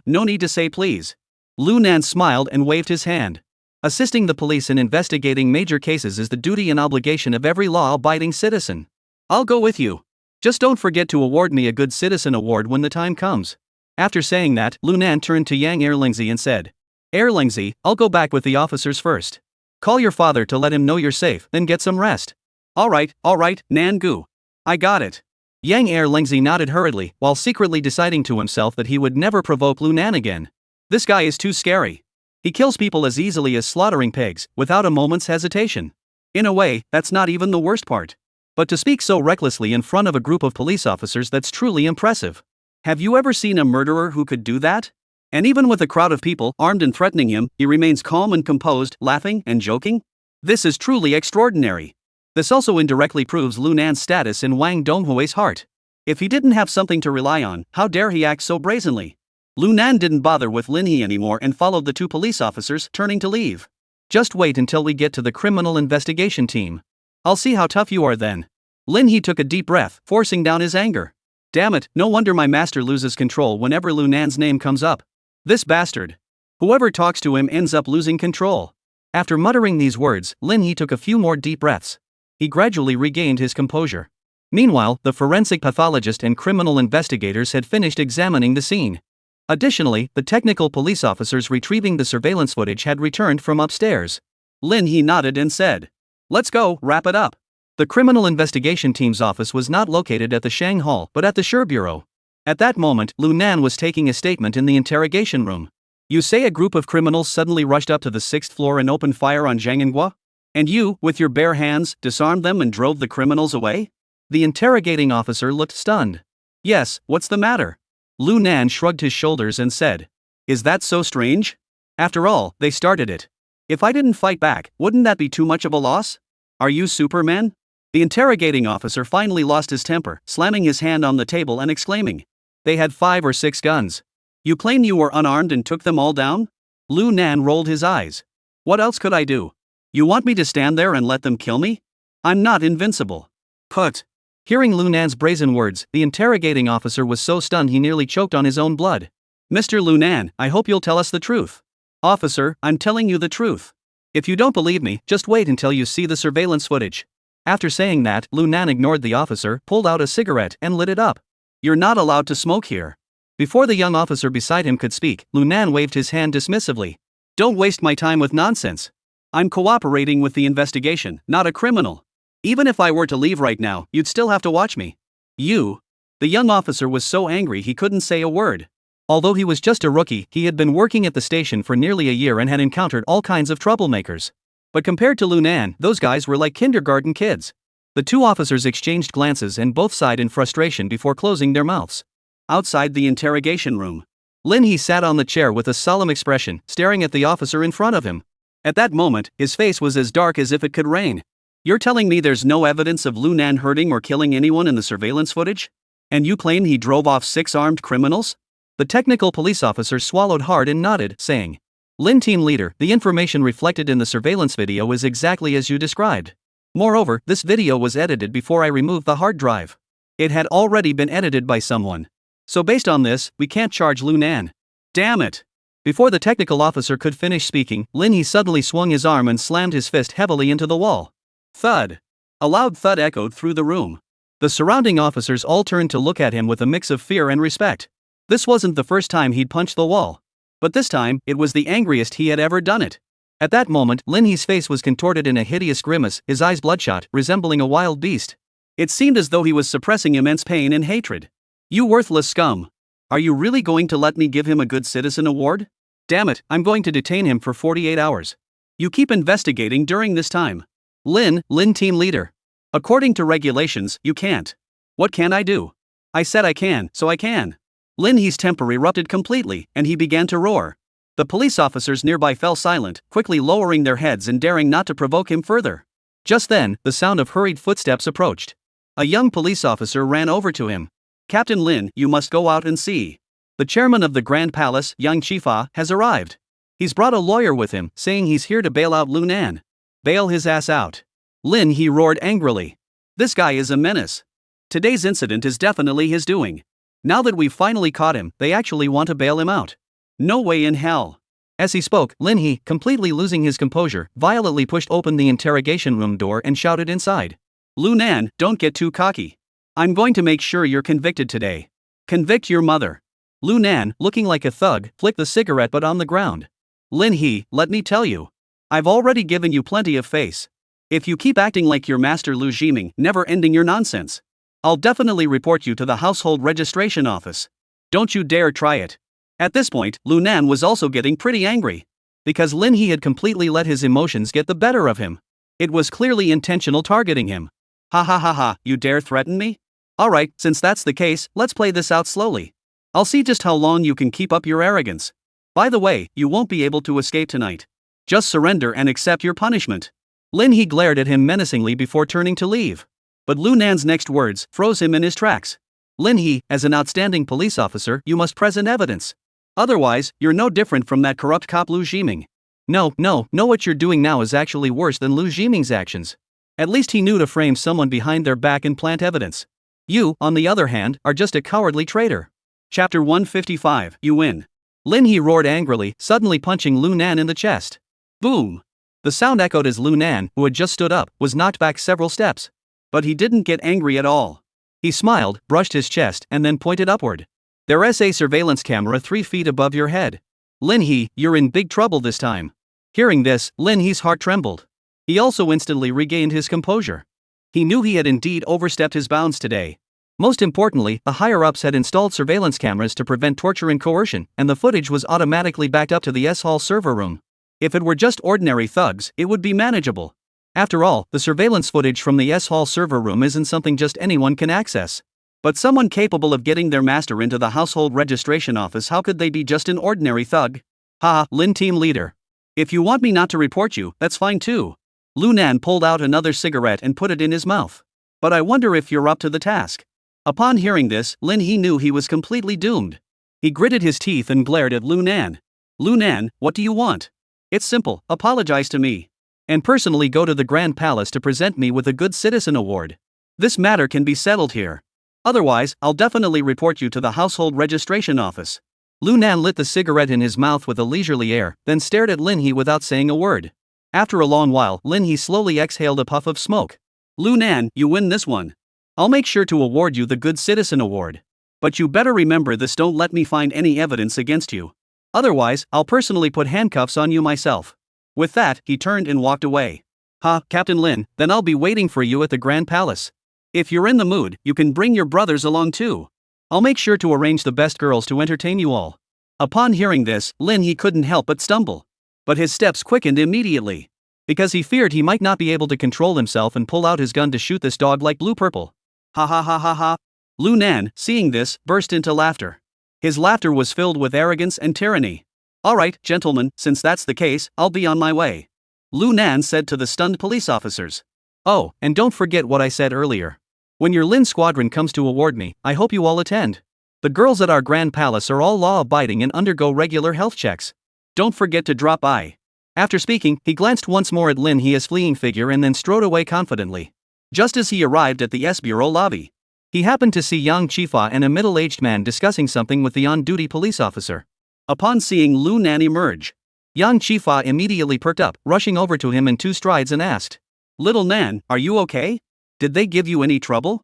No need to say please. Lunan smiled and waved his hand. Assisting the police in investigating major cases is the duty and obligation of every law-abiding citizen. I'll go with you. Just don't forget to award me a Good Citizen Award when the time comes. After saying that, Lunan turned to Yang Erlingzi and said, Erlingzi, I'll go back with the officers first. Call your father to let him know you're safe, then get some rest. Alright, Nan Gu. I got it. Yang Erlingzi nodded hurriedly, while secretly deciding to himself that he would never provoke Lunan again. This guy is too scary. He kills people as easily as slaughtering pigs, without a moment's hesitation. In a way, that's not even the worst part. But to speak so recklessly in front of a group of police officers, that's truly impressive. Have you ever seen a murderer who could do that? And even with a crowd of people armed and threatening him, he remains calm and composed, laughing and joking? This is truly extraordinary. This also indirectly proves Lunan's status in Wang Donghui's heart. If he didn't have something to rely on, how dare he act so brazenly? Lunan didn't bother with Lin He anymore and followed the two police officers, turning to leave. Just wait until we get to the criminal investigation team. I'll see how tough you are then. Lin He took a deep breath, forcing down his anger. Damn it, no wonder my master loses control whenever Lunan's name comes up. This bastard. Whoever talks to him ends up losing control. After muttering these words, Lin He took a few more deep breaths. He gradually regained his composure. Meanwhile, the forensic pathologist and criminal investigators had finished examining the scene. Additionally, the technical police officers retrieving the surveillance footage had returned from upstairs. Lin He nodded and said, Let's go, wrap it up. The criminal investigation team's office was not located at the Shang Hall but at the Sher Bureau. At that moment, Lunan was taking a statement in the interrogation room. You say a group of criminals suddenly rushed up to the 6th floor and opened fire on Zhang Enghua? And you, with your bare hands, disarmed them and drove the criminals away? The interrogating officer looked stunned. Yes, what's the matter? Lunan shrugged his shoulders and said, Is that so strange? After all, they started it. If I didn't fight back, wouldn't that be too much of a loss? Are you Superman? The interrogating officer finally lost his temper, slamming his hand on the table and exclaiming, They had 5 or 6 guns. You claim you were unarmed and took them all down? Lunan rolled his eyes. What else could I do? You want me to stand there and let them kill me? I'm not invincible. Put. Hearing Lunan's brazen words, the interrogating officer was so stunned he nearly choked on his own blood. Mr. Lunan, I hope you'll tell us the truth. Officer, I'm telling you the truth. If you don't believe me, just wait until you see the surveillance footage. After saying that, Lunan ignored the officer, pulled out a cigarette, and lit it up. You're not allowed to smoke here. Before the young officer beside him could speak, Lunan waved his hand dismissively. Don't waste my time with nonsense. I'm cooperating with the investigation, not a criminal. Even if I were to leave right now, you'd still have to watch me. You. The young officer was so angry he couldn't say a word. Although he was just a rookie, he had been working at the station for nearly a year and had encountered all kinds of troublemakers. But compared to Lunan, those guys were like kindergarten kids. The two officers exchanged glances and both sighed in frustration before closing their mouths. Outside the interrogation room, Lin He sat on the chair with a solemn expression, staring at the officer in front of him. At that moment, his face was as dark as if it could rain. You're telling me there's no evidence of Lunan hurting or killing anyone in the surveillance footage? And you claim he drove off 6 armed criminals? The technical police officer swallowed hard and nodded, saying, Lin team leader, the information reflected in the surveillance video is exactly as you described. Moreover, this video was edited before I removed the hard drive. It had already been edited by someone. So based on this, we can't charge Lunan. Damn it! Before the technical officer could finish speaking, Lin He suddenly swung his arm and slammed his fist heavily into the wall. Thud! A loud thud echoed through the room. The surrounding officers all turned to look at him with a mix of fear and respect. This wasn't the first time he'd punched the wall. But this time, it was the angriest he had ever done it. At that moment, Lin He's face was contorted in a hideous grimace, his eyes bloodshot, resembling a wild beast. It seemed as though he was suppressing immense pain and hatred. You worthless scum! Are you really going to let me give him a Good Citizen award? Damn it, I'm going to detain him for 48 hours. You keep investigating during this time. Lin team leader. According to regulations, you can't. What can I do? I said I can, so I can. Lin He's temper erupted completely, and he began to roar. The police officers nearby fell silent, quickly lowering their heads and daring not to provoke him further. Just then, the sound of hurried footsteps approached. A young police officer ran over to him. Captain Lin, you must go out and see. The chairman of the Grand Palace, Yang Chifa, has arrived. He's brought a lawyer with him, saying he's here to bail out Lunan. Bail his ass out. Lin He roared angrily. This guy is a menace. Today's incident is definitely his doing. Now that we've finally caught him, they actually want to bail him out. No way in hell. As he spoke, Lin He, completely losing his composure, violently pushed open the interrogation room door and shouted inside. Lunan, don't get too cocky. I'm going to make sure you're convicted today. Convict your mother. Lunan, looking like a thug, flicked the cigarette butt on the ground. Lin He, let me tell you. I've already given you plenty of face. If you keep acting like your master Lu Jiming, never ending your nonsense, I'll definitely report you to the household registration office. Don't you dare try it. At this point, Lunan was also getting pretty angry. Because Lin He had completely let his emotions get the better of him. It was clearly intentional targeting him. Ha ha ha ha, you dare threaten me? Alright, since that's the case, let's play this out slowly. I'll see just how long you can keep up your arrogance. By the way, you won't be able to escape tonight. Just surrender and accept your punishment. Lin He glared at him menacingly before turning to leave. But Lunan's next words froze him in his tracks. Lin He, as an outstanding police officer, you must present evidence. Otherwise, you're no different from that corrupt cop Lu Jiming. No, what you're doing now is actually worse than Lu Jiming's actions. At least he knew to frame someone behind their back and plant evidence. You, on the other hand, are just a cowardly traitor. Chapter 155, You win. Lin He roared angrily, suddenly punching Lunan in the chest. Boom! The sound echoed as Lunan, who had just stood up, was knocked back several steps. But he didn't get angry at all. He smiled, brushed his chest, and then pointed upward. There's a surveillance camera 3 feet above your head. Lin He, you're in big trouble this time. Hearing this, Lin He's heart trembled. He also instantly regained his composure. He knew he had indeed overstepped his bounds today. Most importantly, the higher-ups had installed surveillance cameras to prevent torture and coercion, and the footage was automatically backed up to the S-Hall server room. If it were just ordinary thugs, it would be manageable. After all, the surveillance footage from the S-Hall server room isn't something just anyone can access. But someone capable of getting their master into the household registration office, how could they be just an ordinary thug? Ha, Lin team leader. If you want me not to report you, that's fine too. Lunan pulled out another cigarette and put it in his mouth. But I wonder if you're up to the task. Upon hearing this, Lin He knew he was completely doomed. He gritted his teeth and glared at Lunan. Lunan, what do you want? It's simple, apologize to me. And personally go to the Grand Palace to present me with a Good Citizen Award. This matter can be settled here. Otherwise, I'll definitely report you to the household registration office. Lunan lit the cigarette in his mouth with a leisurely air, then stared at Lin He without saying a word. After a long while, Lin He slowly exhaled a puff of smoke. Lunan, you win this one. I'll make sure to award you the Good Citizen Award. But you better remember this, don't let me find any evidence against you. Otherwise, I'll personally put handcuffs on you myself. With that, he turned and walked away. Ha, Captain Lin, then I'll be waiting for you at the Grand Palace. If you're in the mood, you can bring your brothers along too. I'll make sure to arrange the best girls to entertain you all. Upon hearing this, Lin he couldn't help but stumble. But his steps quickened immediately. Because he feared he might not be able to control himself and pull out his gun to shoot this dog like Blue Purple. Ha ha ha ha ha. Lu Nan, seeing this, burst into laughter. His laughter was filled with arrogance and tyranny. Alright, gentlemen, since that's the case, I'll be on my way. Lu Nan said to the stunned police officers. Oh, and don't forget what I said earlier. When your Lin squadron comes to award me, I hope you all attend. The girls at our Grand Palace are all law-abiding and undergo regular health checks. Don't forget to drop by. After speaking, he glanced once more at Lin He's fleeing figure and then strode away confidently. Just as he arrived at the S-Bureau lobby, he happened to see Yang Chifa and a middle-aged man discussing something with the on-duty police officer. Upon seeing Lu Nan emerge, Yang Chifa immediately perked up, rushing over to him in 2 strides and asked, "Little Nan, are you okay? Did they give you any trouble?"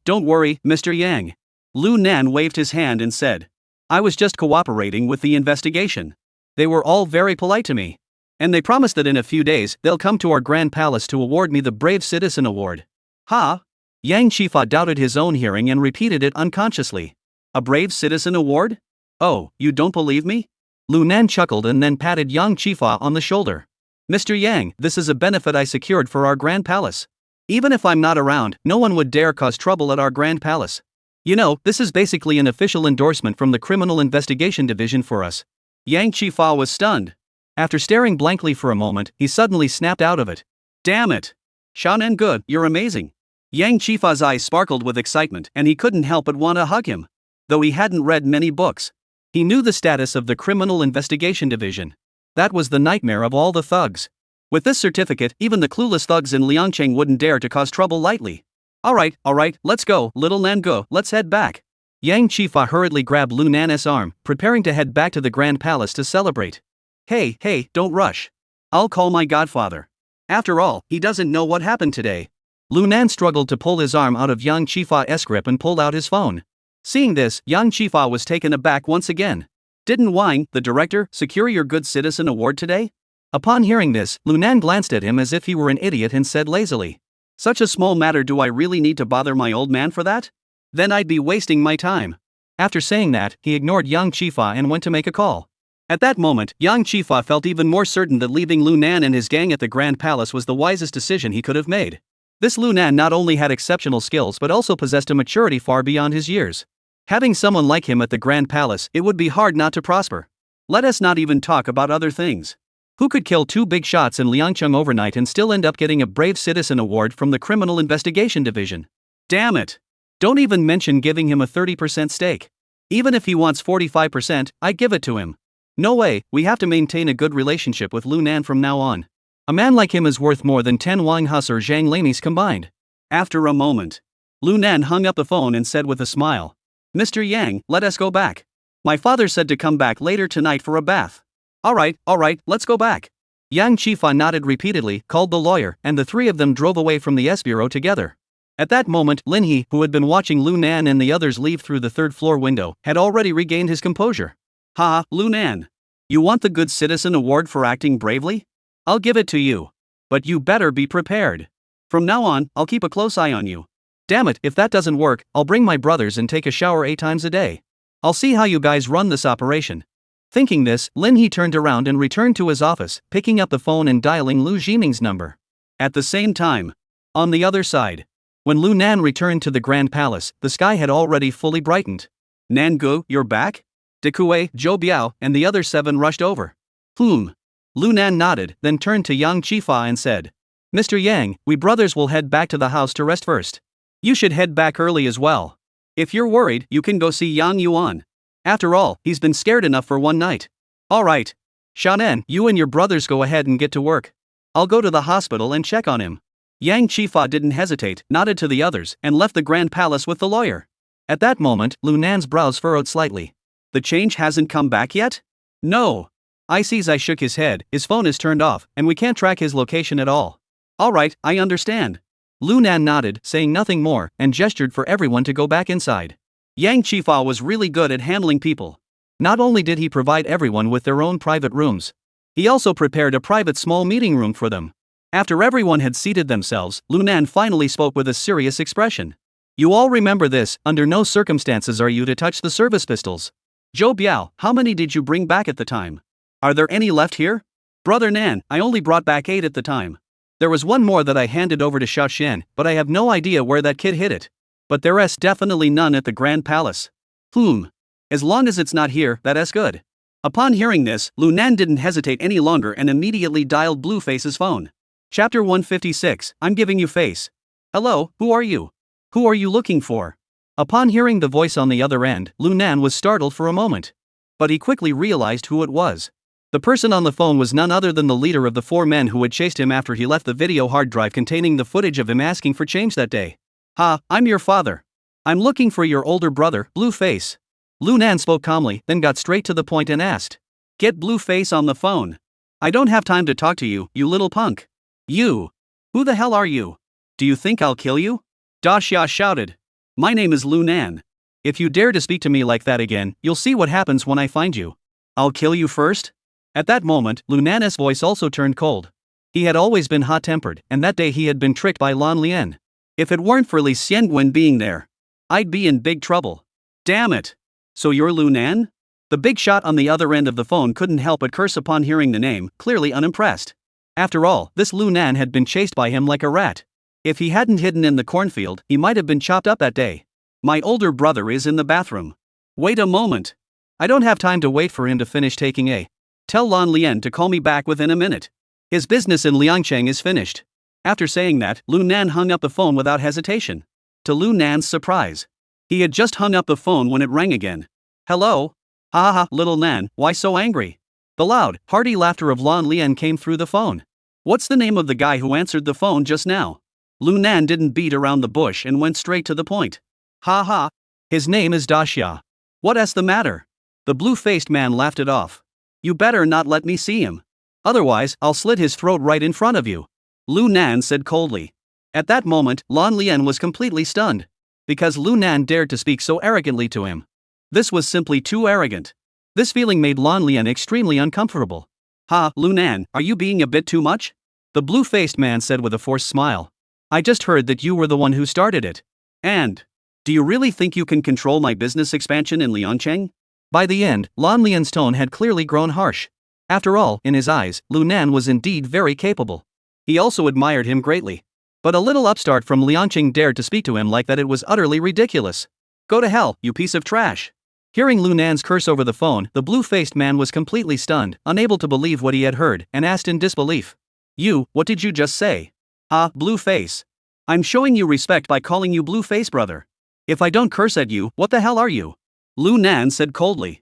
Don't worry, Mr. Yang. Lu Nan waved his hand and said, "I was just cooperating with the investigation. They were all very polite to me. And they promised that in a few days they'll come to our Grand Palace to award me the Brave Citizen Award." Ha! Yang Chifa doubted his own hearing and repeated it unconsciously. "A Brave Citizen Award? Oh, you don't believe me?" Lu Nan chuckled and then patted Yang Chifa on the shoulder. "Mr. Yang, this is a benefit I secured for our Grand Palace. Even if I'm not around, no one would dare cause trouble at our Grand Palace. You know, this is basically an official endorsement from the Criminal Investigation Division for us." Yang Chifa was stunned. After staring blankly for a moment, he suddenly snapped out of it. "Damn it! Shanen good, you're amazing." Yang Chifa's eyes sparkled with excitement and he couldn't help but want to hug him. Though he hadn't read many books, he knew the status of the Criminal Investigation Division. That was the nightmare of all the thugs. With this certificate, even the clueless thugs in Liangcheng wouldn't dare to cause trouble lightly. Alright, let's go, little Nan go, let's head back." Yang Chifa hurriedly grabbed Lu Nan's arm, preparing to head back to the Grand Palace to celebrate. Hey, don't rush. I'll call my godfather. After all, he doesn't know what happened today." Lu Nan struggled to pull his arm out of Yang Chifa's grip and pulled out his phone. Seeing this, Yang Chifa was taken aback once again. "Didn't Wang, the director, secure your Good Citizen Award today?" Upon hearing this, Lu Nan glanced at him as if he were an idiot and said lazily, "Such a small matter, do I really need to bother my old man for that? Then I'd be wasting my time." After saying that, he ignored Yang Chifa and went to make a call. At that moment, Yang Chifa felt even more certain that leaving Lu Nan and his gang at the Grand Palace was the wisest decision he could have made. This Lu Nan not only had exceptional skills but also possessed a maturity far beyond his years. Having someone like him at the Grand Palace, it would be hard not to prosper. Let us not even talk about other things. Who could kill 2 big shots in Liangcheng overnight and still end up getting a Brave Citizen Award from the Criminal Investigation Division? Damn it! Don't even mention giving him a 30% stake. Even if he wants 45%, I'd give it to him. No way, we have to maintain a good relationship with Lu Nan from now on. A man like him is worth more than 10 Wang Hus or Zhang Lamies combined. After a moment, Lu Nan hung up the phone and said with a smile, "Mr. Yang, let us go back. My father said to come back later tonight for a bath." Alright, let's go back." Yang Chifa nodded repeatedly, called the lawyer, and the 3 of them drove away from the S-Bureau together. At that moment, Lin He, who had been watching Lu Nan and the others leave through the 3rd-floor window, had already regained his composure. "Ha, Lu Nan. You want the Good Citizen Award for acting bravely? I'll give it to you. But you better be prepared. From now on, I'll keep a close eye on you. Damn it, if that doesn't work, I'll bring my brothers and take a shower 8 times a day. I'll see how you guys run this operation." Thinking this, Lin He turned around and returned to his office, picking up the phone and dialing Lu Jiming's number. At the same time, on the other side, when Lu Nan returned to the Grand Palace, the sky had already fully brightened. "Nangu, you're back?" Dekue, Zhou Biao, and the other 7 rushed over. Lu Nan nodded, then turned to Yang Chifa and said, "Mr. Yang, we brothers will head back to the house to rest first. You should head back early as well. If you're worried, you can go see Yang Yuan. After all, he's been scared enough for one night." "Alright. Shanen, you and your brothers go ahead and get to work. I'll go to the hospital and check on him." Yang Chifa didn't hesitate, nodded to the others, and left the Grand Palace with the lawyer. At that moment, Lu Nan's brows furrowed slightly. "The change hasn't come back yet?" "No." I shook his head, "His phone is turned off, and we can't track his location at all." "Alright, I understand." Lu Nan nodded, saying nothing more, and gestured for everyone to go back inside. Yang Chifa was really good at handling people. Not only did he provide everyone with their own private rooms, He also prepared a private small meeting room for them. After everyone had seated themselves, Lunan finally spoke with a serious expression. You all remember this, under no circumstances are you to touch the service pistols. Zhou Biao, how many did you bring back at the time? Are there any left here? Brother Nan, I only brought back 8 at the time. There was one more that I handed over to Xiaoxian, but I have no idea where that kid hid it. But there is definitely none at the Grand Palace. As long as it's not here, that is good. Upon hearing this, Lunan didn't hesitate any longer and immediately dialed Blueface's phone. Chapter 156, I'm giving you face. Hello, who are you? Who are you looking for? Upon hearing the voice on the other end, Lunan was startled for a moment. But he quickly realized who it was. The person on the phone was none other than the leader of the 4 men who had chased him after he left the video hard drive containing the footage of him asking for change that day. I'm your father. I'm looking for your older brother, Blueface. Lunan spoke calmly, then got straight to the point and asked. Get Blueface on the phone. I don't have time to talk to you, you little punk. You. Who the hell are you? Do you think I'll kill you? Da Xia shouted. My name is Lunan. If you dare to speak to me like that again, you'll see what happens when I find you. I'll kill you first? At that moment, Lunan's voice also turned cold. He had always been hot-tempered, and that day he had been tricked by Lan Lian. If it weren't for Li Xianguan being there, I'd be in big trouble. Damn it. So you're Lunan? The big shot on the other end of the phone couldn't help but curse upon hearing the name, clearly unimpressed. After all, this Lunan had been chased by him like a rat. If he hadn't hidden in the cornfield, he might have been chopped up that day. My older brother is in the bathroom. Wait a moment. I don't have time to wait for him to finish taking a. Tell Lan Lian to call me back within a minute. His business in Liangcheng is finished. After saying that, Lunan hung up the phone without hesitation. To Lunan's surprise, he had just hung up the phone when it rang again. Hello? Ha ha ha, little Nan, why so angry? The loud, hearty laughter of Lan Lian came through the phone. What's the name of the guy who answered the phone just now? Lunan didn't beat around the bush and went straight to the point. Ha ha. His name is Da Xia. What's the matter? The blue-faced man laughed it off. You better not let me see him. Otherwise, I'll slit his throat right in front of you. Lunan said coldly. At that moment, Lan Lian was completely stunned. Because Lunan dared to speak so arrogantly to him. This was simply too arrogant. This feeling made Lan Lian extremely uncomfortable. Lunan, are you being a bit too much? The blue-faced man said with a forced smile. I just heard that you were the one who started it. And? Do you really think you can control my business expansion in Liangcheng? By the end, Lan Lian's tone had clearly grown harsh. After all, in his eyes, Lunan was indeed very capable. He also admired him greatly. But a little upstart from Liangcheng dared to speak to him like that. It was utterly ridiculous. Go to hell, you piece of trash. Hearing Lunan's curse over the phone, the blue-faced man was completely stunned, unable to believe what he had heard, and asked in disbelief. What did you just say? Blueface. I'm showing you respect by calling you Blueface brother. If I don't curse at you, what the hell are you? Lunan said coldly.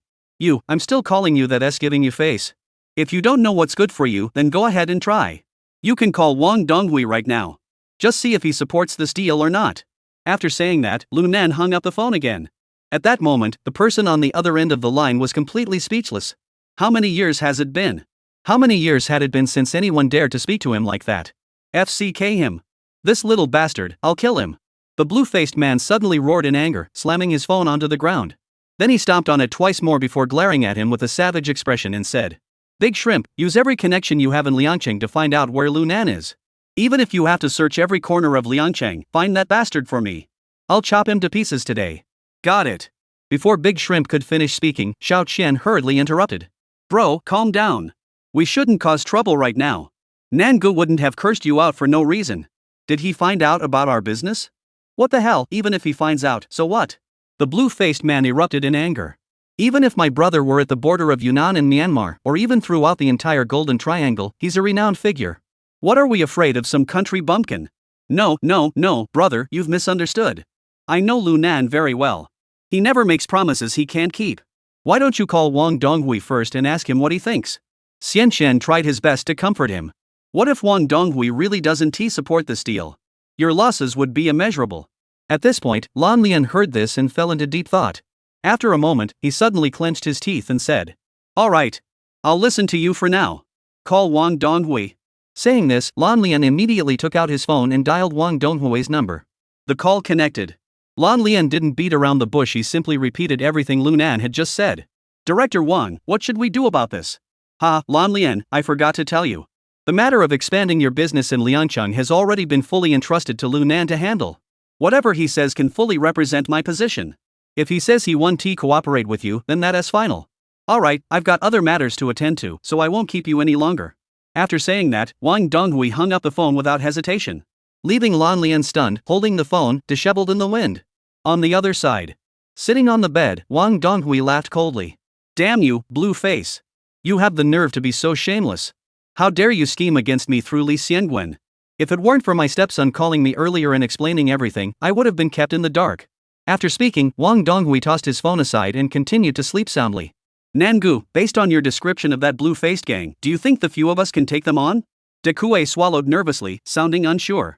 I'm still calling you that, giving you face. If you don't know what's good for you, then go ahead and try. You can call Wang Donghui right now. Just see if he supports this deal or not. After saying that, Lunan hung up the phone again. At that moment, the person on the other end of the line was completely speechless. How many years has it been? How many years had it been since anyone dared to speak to him like that? FCK him. This little bastard, I'll kill him. The blue-faced man suddenly roared in anger, slamming his phone onto the ground. Then he stomped on it twice more before glaring at him with a savage expression and said, Big Shrimp, use every connection you have in Liangcheng to find out where Lunan is. Even if you have to search every corner of Liangcheng, find that bastard for me. I'll chop him to pieces today. Got it. Before Big Shrimp could finish speaking, Xiao Qian hurriedly interrupted. Bro, calm down. We shouldn't cause trouble right now. Nangu wouldn't have cursed you out for no reason. Did he find out about our business? What the hell, even if he finds out, so what? The blue-faced man erupted in anger. Even if my brother were at the border of Yunnan and Myanmar, or even throughout the entire Golden Triangle, he's a renowned figure. What are we afraid of, some country bumpkin? No, brother, you've misunderstood. I know Lunan very well. He never makes promises he can't keep. Why don't you call Wang Donghui first and ask him what he thinks? Xian Shen tried his best to comfort him. What if Wang Donghui really doesn't support this deal? Your losses would be immeasurable. At this point, Lan Lian heard this and fell into deep thought. After a moment, he suddenly clenched his teeth and said, All right. I'll listen to you for now. Call Wang Donghui. Saying this, Lan Lian immediately took out his phone and dialed Wang Donghui's number. The call connected. Lan Lian didn't beat around the bush, he simply repeated everything Lunan had just said. Director Wang, what should we do about this? Lan Lian, I forgot to tell you. The matter of expanding your business in Liangcheng has already been fully entrusted to Lu Nan to handle. Whatever he says can fully represent my position. If he says he won't cooperate with you, then that is final. Alright, I've got other matters to attend to, so I won't keep you any longer. After saying that, Wang Donghui hung up the phone without hesitation, leaving Lan Lian stunned, holding the phone, disheveled in the wind. On the other side, sitting on the bed, Wang Donghui laughed coldly. Damn you, blue face. You have the nerve to be so shameless. How dare you scheme against me through Li Xiangwen? If it weren't for my stepson calling me earlier and explaining everything, I would have been kept in the dark. After speaking, Wang Donghui tossed his phone aside and continued to sleep soundly. Nangu, based on your description of that blue-faced gang, do you think the few of us can take them on? De Kue swallowed nervously, sounding unsure.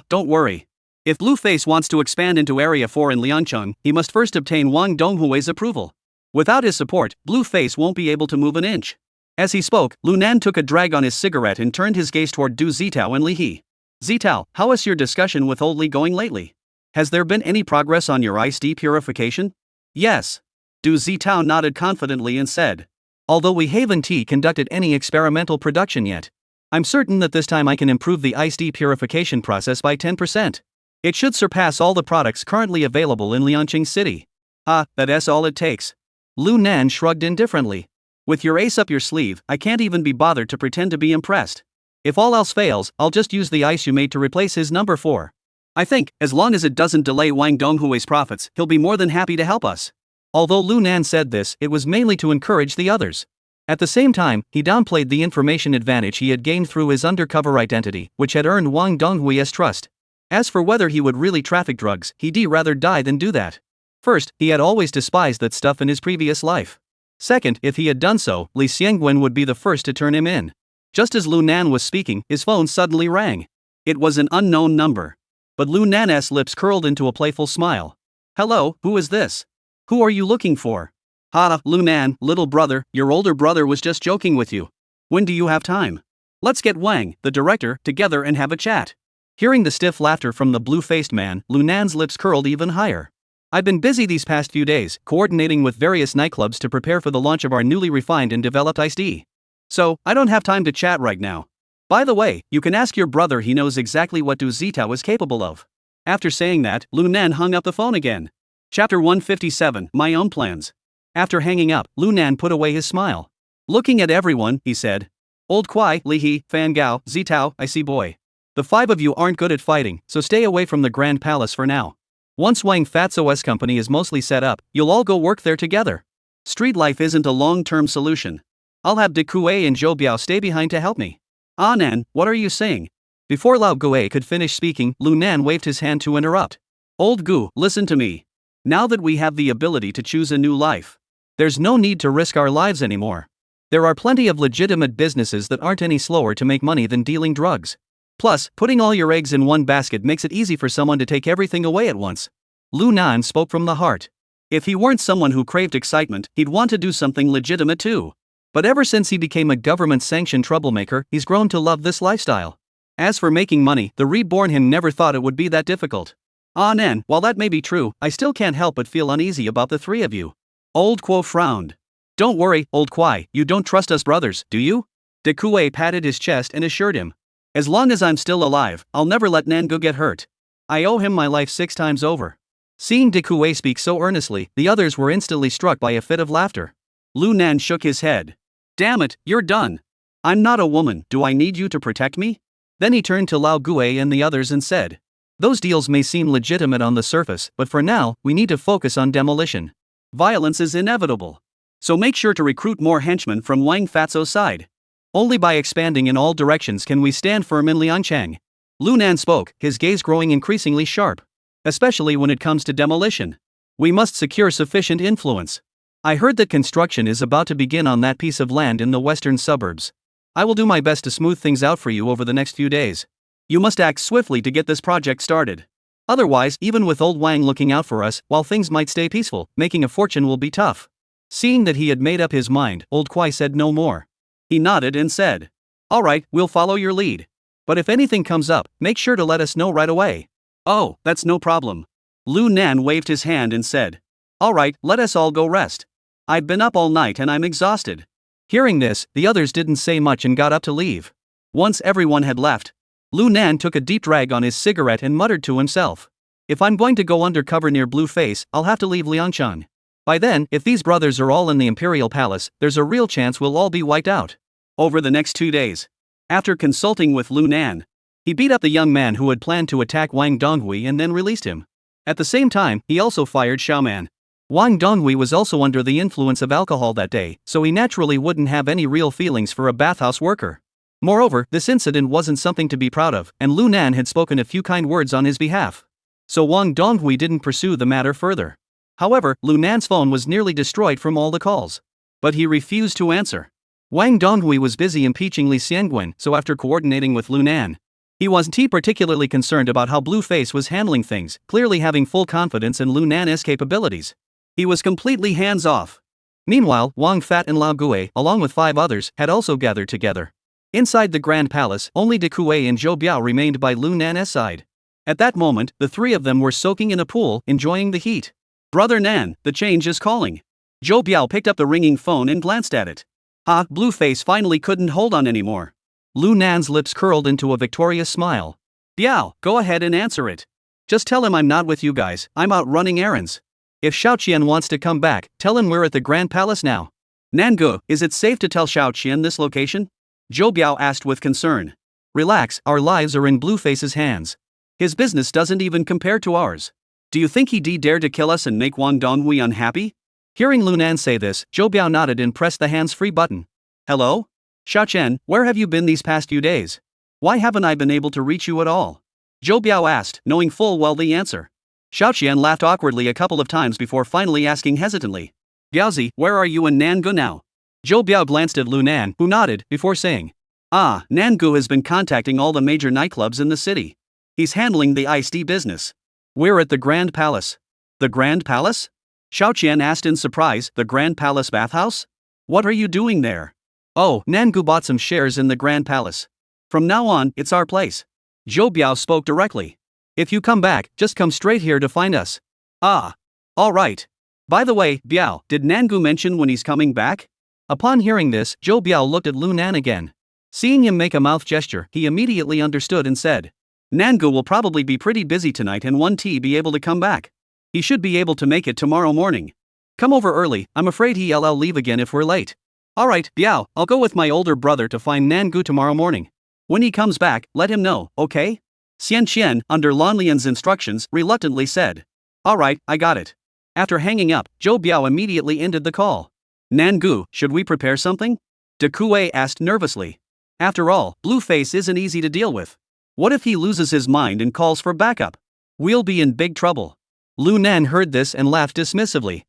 Don't worry. If Blueface wants to expand into Area 4 in Liangcheng, he must first obtain Wang Donghui's approval. Without his support, Blueface won't be able to move an inch. As he spoke, Lu Nan took a drag on his cigarette and turned his gaze toward Du Zitao and Li He. Zitao, how is your discussion with old Li going lately? Has there been any progress on your ice purification? Yes. Du Zitao nodded confidently and said, although we haven't conducted any experimental production yet, I'm certain that this time I can improve the ice purification process by 10%. It should surpass all the products currently available in Liangcheng City. That's all it takes. Lu Nan shrugged indifferently. With your ace up your sleeve, I can't even be bothered to pretend to be impressed. If all else fails, I'll just use the ice you made to replace his number 4. I think, as long as it doesn't delay Wang Donghui's profits, he'll be more than happy to help us. Although Lu Nan said this, it was mainly to encourage the others. At the same time, he downplayed the information advantage he had gained through his undercover identity, which had earned Wang Donghui's trust. As for whether he would really traffic drugs, he'd rather die than do that. First, he had always despised that stuff in his previous life. Second, if he had done so, Li Xiangwen would be the first to turn him in. Just as Lu Nan was speaking, his phone suddenly rang. It was an unknown number. But Lu Nan's lips curled into a playful smile. Hello, who is this? Who are you looking for? Lu Nan, little brother, your older brother was just joking with you. When do you have time? Let's get Wang, the director, together and have a chat. Hearing the stiff laughter from the blue-faced man, Lu Nan's lips curled even higher. I've been busy these past few days, coordinating with various nightclubs to prepare for the launch of our newly refined and developed iced tea. So, I don't have time to chat right now. By the way, you can ask your brother, he knows exactly what Du Zitao is capable of. After saying that, Lu Nan hung up the phone again. Chapter 157, My Own Plans. After hanging up, Lu Nan put away his smile. Looking at everyone, he said. Old Kwai, Li He, Fan Gao, Zitao, I see boy. The 5 of you aren't good at fighting, so stay away from the Grand Palace for now. Once Wang Fatso's company is mostly set up, you'll all go work there together. Street life isn't a long-term solution. I'll have De Kue and Zhou Biao stay behind to help me. Nan, what are you saying? Before Lao Gue could finish speaking, Lu Nan waved his hand to interrupt. Old Gu, listen to me. Now that we have the ability to choose a new life, there's no need to risk our lives anymore. There are plenty of legitimate businesses that aren't any slower to make money than dealing drugs. Plus, putting all your eggs in one basket makes it easy for someone to take everything away at once. Lu Nan spoke from the heart. If he weren't someone who craved excitement, he'd want to do something legitimate too. But ever since he became a government-sanctioned troublemaker, he's grown to love this lifestyle. As for making money, the reborn him never thought it would be that difficult. Nan, while that may be true, I still can't help but feel uneasy about the 3 of you. Old Kuo frowned. Don't worry, Old Kwai, you don't trust us brothers, do you? De Kue patted his chest and assured him. As long as I'm still alive, I'll never let Nangu get hurt. I owe him my life 6 times over. Seeing De Kue speak so earnestly, the others were instantly struck by a fit of laughter. Lu Nan shook his head. Damn it, you're done. I'm not a woman, do I need you to protect me? Then he turned to Lao Gue and the others and said. Those deals may seem legitimate on the surface, but for now, we need to focus on demolition. Violence is inevitable. So make sure to recruit more henchmen from Wang Fatso's side. Only by expanding in all directions can we stand firm in Liangcheng. Lu Nan spoke, his gaze growing increasingly sharp. Especially when it comes to demolition. We must secure sufficient influence. I heard that construction is about to begin on that piece of land in the western suburbs. I will do my best to smooth things out for you over the next few days. You must act swiftly to get this project started. Otherwise, even with old Wang looking out for us, while things might stay peaceful, making a fortune will be tough. Seeing that he had made up his mind, old Kwai said no more. He nodded and said, all right, we'll follow your lead. But if anything comes up, make sure to let us know right away. Oh, that's no problem. Lu Nan waved his hand and said, all right, let us all go rest. I've been up all night and I'm exhausted. Hearing this, the others didn't say much and got up to leave. Once everyone had left, Lu Nan took a deep drag on his cigarette and muttered to himself. If I'm going to go undercover near Blueface, I'll have to leave Liangshan. By then, if these brothers are all in the Imperial Palace, there's a real chance we'll all be wiped out. Over the next 2 days, after consulting with Lu Nan, he beat up the young man who had planned to attack Wang Donghui and then released him. At the same time, he also fired Xiaoman. Wang Donghui was also under the influence of alcohol that day, so he naturally wouldn't have any real feelings for a bathhouse worker. Moreover, this incident wasn't something to be proud of, and Lu Nan had spoken a few kind words on his behalf. So Wang Donghui didn't pursue the matter further. However, Lu Nan's phone was nearly destroyed from all the calls. But he refused to answer. Wang Donghui was busy impeaching Li Xianguan, so after coordinating with Lu Nan, he wasn't particularly concerned about how Blueface was handling things, clearly having full confidence in Lu Nan's capabilities. He was completely hands-off. Meanwhile, Wang Fat and Lao Gui, along with 5 others, had also gathered together. Inside the Grand Palace, only De Kuei and Zhou Biao remained by Lu Nan's side. At that moment, the 3 of them were soaking in a pool, enjoying the heat. Brother Nan, the change is calling. Zhou Biao picked up the ringing phone and glanced at it. Blueface finally couldn't hold on anymore. Lu Nan's lips curled into a victorious smile. Biao, go ahead and answer it. Just tell him I'm not with you guys, I'm out running errands. If Xiaoqian wants to come back, tell him we're at the Grand Palace now. Nangu, is it safe to tell Xiaoqian this location? Zhou Biao asked with concern. Relax, our lives are in Blueface's hands. His business doesn't even compare to ours. Do you think he'd dare to kill us and make Wang Donghui unhappy? Hearing Lu Nan say this, Zhou Biao nodded and pressed the hands-free button. Hello? Xiaoqian, where have you been these past few days? Why haven't I been able to reach you at all? Zhou Biao asked, knowing full well the answer. Xiaoqian laughed awkwardly a couple of times before finally asking hesitantly. Biaozi, where are you and Nangu now? Zhou Biao glanced at Lu Nan, who nodded, before saying. Nangu has been contacting all the major nightclubs in the city. He's handling the iced tea business. We're at the Grand Palace. The Grand Palace? Xiaoqian asked in surprise. The Grand Palace bathhouse? What are you doing there? Oh, Nangu bought some shares in the Grand Palace. From now on, it's our place. Zhou Biao spoke directly. If you come back, just come straight here to find us. All right. By the way, Biao, did Nangu mention when he's coming back? Upon hearing this, Zhou Biao looked at Lu Nan again. Seeing him make a mouth gesture, he immediately understood and said. Nangu will probably be pretty busy tonight and won't be able to come back. He should be able to make it tomorrow morning. Come over early, I'm afraid he'll leave again if we're late. Alright, Biao, I'll go with my older brother to find Nangu tomorrow morning. When he comes back, let him know, okay? Xian Qian, under Lan Lian's instructions, reluctantly said. Alright, I got it. After hanging up, Zhou Biao immediately ended the call. Nangu, should we prepare something? De Kuei asked nervously. After all, Blueface isn't easy to deal with. What if he loses his mind and calls for backup? We'll be in big trouble. Lu Nan heard this and laughed dismissively.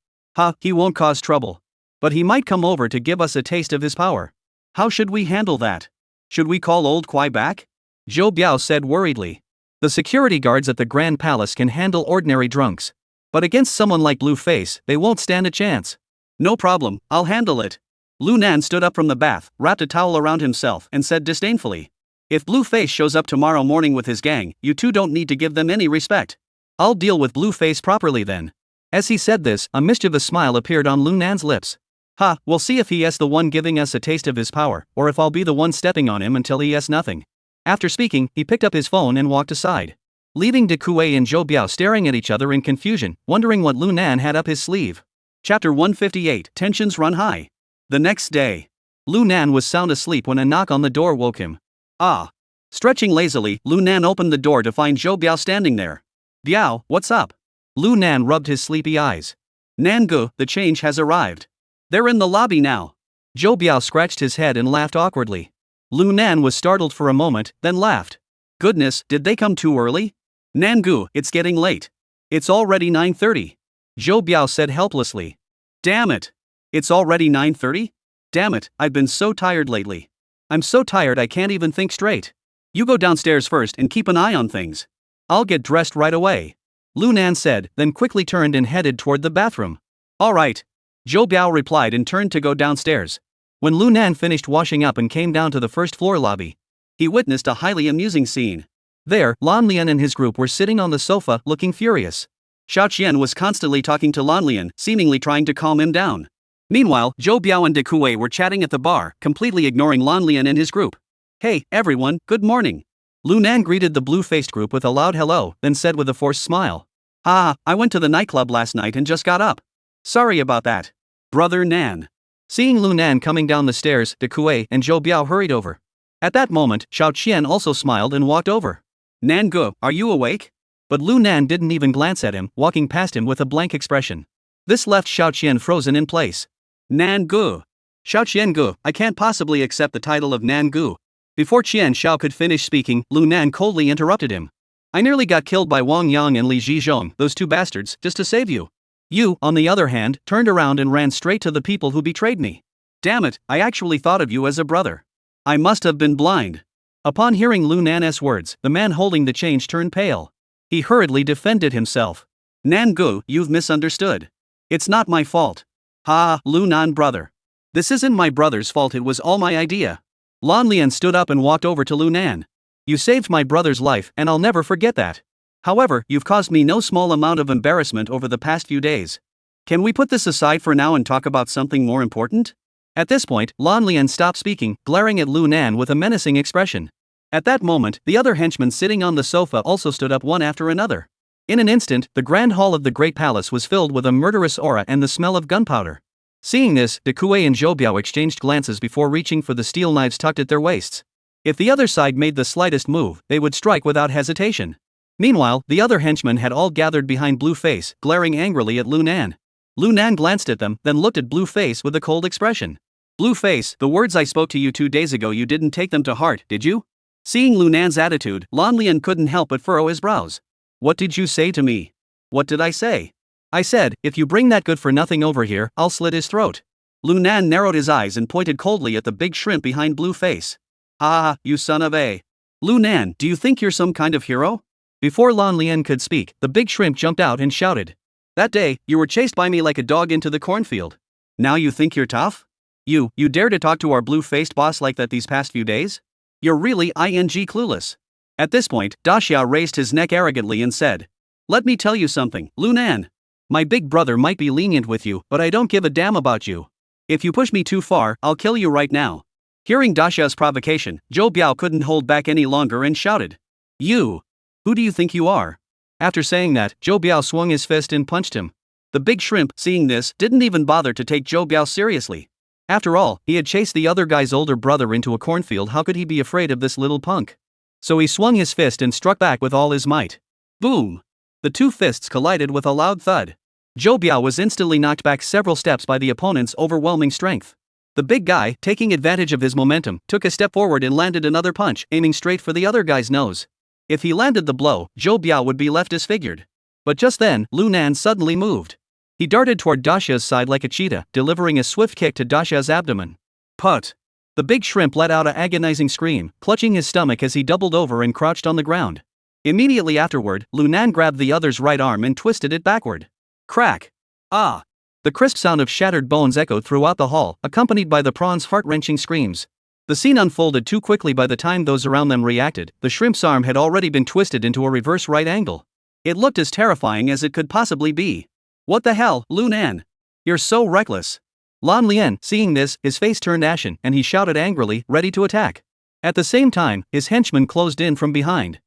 He won't cause trouble. But he might come over to give us a taste of his power. How should we handle that? Should we call old Kuai back? Zhou Biao said worriedly. The security guards at the Grand Palace can handle ordinary drunks. But against someone like Blueface, they won't stand a chance. No problem, I'll handle it. Lu Nan stood up from the bath, wrapped a towel around himself, and said disdainfully. If Blueface shows up tomorrow morning with his gang, you two don't need to give them any respect. I'll deal with Blueface properly then. As he said this, a mischievous smile appeared on Lu Nan's lips. We'll see if he is the one giving us a taste of his power, or if I'll be the one stepping on him until he has nothing. After speaking, he picked up his phone and walked aside, leaving De Kuei and Zhou Biao staring at each other in confusion, wondering what Lu Nan had up his sleeve. Chapter 158, Tensions Run High. The next day, Lu Nan was sound asleep when a knock on the door woke him. Stretching lazily, Lu Nan opened the door to find Zhou Biao standing there. Biao, what's up? Lu Nan rubbed his sleepy eyes. Nangu, the change has arrived. They're in the lobby now. Zhou Biao scratched his head and laughed awkwardly. Lu Nan was startled for a moment, then laughed. Goodness, did they come too early? Nangu, it's getting late. It's already 9:30. Zhou Biao said helplessly. Damn it. It's already 9:30? Damn it, I've been so tired lately. I'm so tired I can't even think straight. You go downstairs first and keep an eye on things. I'll get dressed right away. Lu Nan said, then quickly turned and headed toward the bathroom. Alright. Zhou Biao replied and turned to go downstairs. When Lu Nan finished washing up and came down to the first floor lobby, he witnessed a highly amusing scene. There, Lan Lian and his group were sitting on the sofa, looking furious. Xiaoqian was constantly talking to Lan Lian, seemingly trying to calm him down. Meanwhile, Zhou Biao and De Kuei were chatting at the bar, completely ignoring Lan Lian and his group. Hey, everyone, good morning. Lu Nan greeted the blue-faced group with a loud hello, then said with a forced smile. I went to the nightclub last night and just got up. Sorry about that. Brother Nan. Seeing Lu Nan coming down the stairs, De Kuei and Zhou Biao hurried over. At that moment, Xiao Qian also smiled and walked over. Nan Gu, are you awake? But Lu Nan didn't even glance at him, walking past him with a blank expression. This left Xiao Qian frozen in place. Nan Gu. Xiao Qian Gu, I can't possibly accept the title of Nan Gu. Before Qian Xiao could finish speaking, Lu Nan coldly interrupted him. I nearly got killed by Wang Yang and Li Zhizhong, those two bastards, just to save you. You, on the other hand, turned around and ran straight to the people who betrayed me. Damn it, I actually thought of you as a brother. I must have been blind. Upon hearing Lu Nan's words, the man holding the change turned pale. He hurriedly defended himself. Nan Gu, you've misunderstood. It's not my fault. Lu Nan brother. This isn't my brother's fault, it was all my idea. Lan Lian stood up and walked over to Lu Nan. You saved my brother's life and I'll never forget that. However, you've caused me no small amount of embarrassment over the past few days. Can we put this aside for now and talk about something more important? At this point, Lan Lian stopped speaking, glaring at Lu Nan with a menacing expression. At that moment, the other henchmen sitting on the sofa also stood up one after another. In an instant, the grand hall of the great palace was filled with a murderous aura and the smell of gunpowder. Seeing this, De Kuei and Zhou Biao exchanged glances before reaching for the steel knives tucked at their waists. If the other side made the slightest move, they would strike without hesitation. Meanwhile, the other henchmen had all gathered behind Blue Face, glaring angrily at Lu Nan. Lu Nan glanced at them, then looked at Blue Face with a cold expression. Blue Face, the words I spoke to you 2 days ago, you didn't take them to heart, did you? Seeing Lu Nan's attitude, Lan Lian couldn't help but furrow his brows. What did you say to me? What did I say? I said, if you bring that good-for-nothing over here, I'll slit his throat. Lu Nan narrowed his eyes and pointed coldly at the big shrimp behind Blue Face. You son of a. Lu Nan, do you think you're some kind of hero? Before Lan Lian could speak, the big shrimp jumped out and shouted. That day, you were chased by me like a dog into the cornfield. Now you think you're tough? You dare to talk to our blue-faced boss like that these past few days? You're really clueless. At this point, Da Xiao raised his neck arrogantly and said. Let me tell you something, Lu Nan. My big brother might be lenient with you, but I don't give a damn about you. If you push me too far, I'll kill you right now. Hearing Da Xiao's provocation, Zhou Biao couldn't hold back any longer and shouted. You! Who do you think you are? After saying that, Zhou Biao swung his fist and punched him. The big shrimp, seeing this, didn't even bother to take Zhou Biao seriously. After all, he had chased the other guy's older brother into a cornfield, how could he be afraid of this little punk? So he swung his fist and struck back with all his might. Boom! The two fists collided with a loud thud. Zhou Biao was instantly knocked back several steps by the opponent's overwhelming strength. The big guy, taking advantage of his momentum, took a step forward and landed another punch, aiming straight for the other guy's nose. If he landed the blow, Zhou Biao would be left disfigured. But just then, Lu Nan suddenly moved. He darted toward Da Xiao's side like a cheetah, delivering a swift kick to Da Xiao's abdomen. Put! The big shrimp let out an agonizing scream, clutching his stomach as he doubled over and crouched on the ground. Immediately afterward, Lu Nan grabbed the other's right arm and twisted it backward. Crack! The crisp sound of shattered bones echoed throughout the hall, accompanied by the prawn's heart-wrenching screams. The scene unfolded too quickly. By the time those around them reacted, the shrimp's arm had already been twisted into a reverse right angle. It looked as terrifying as it could possibly be. What the hell, Lu Nan? You're so reckless. Lan Lian, seeing this, his face turned ashen, and he shouted angrily, ready to attack. At the same time, his henchmen closed in from behind.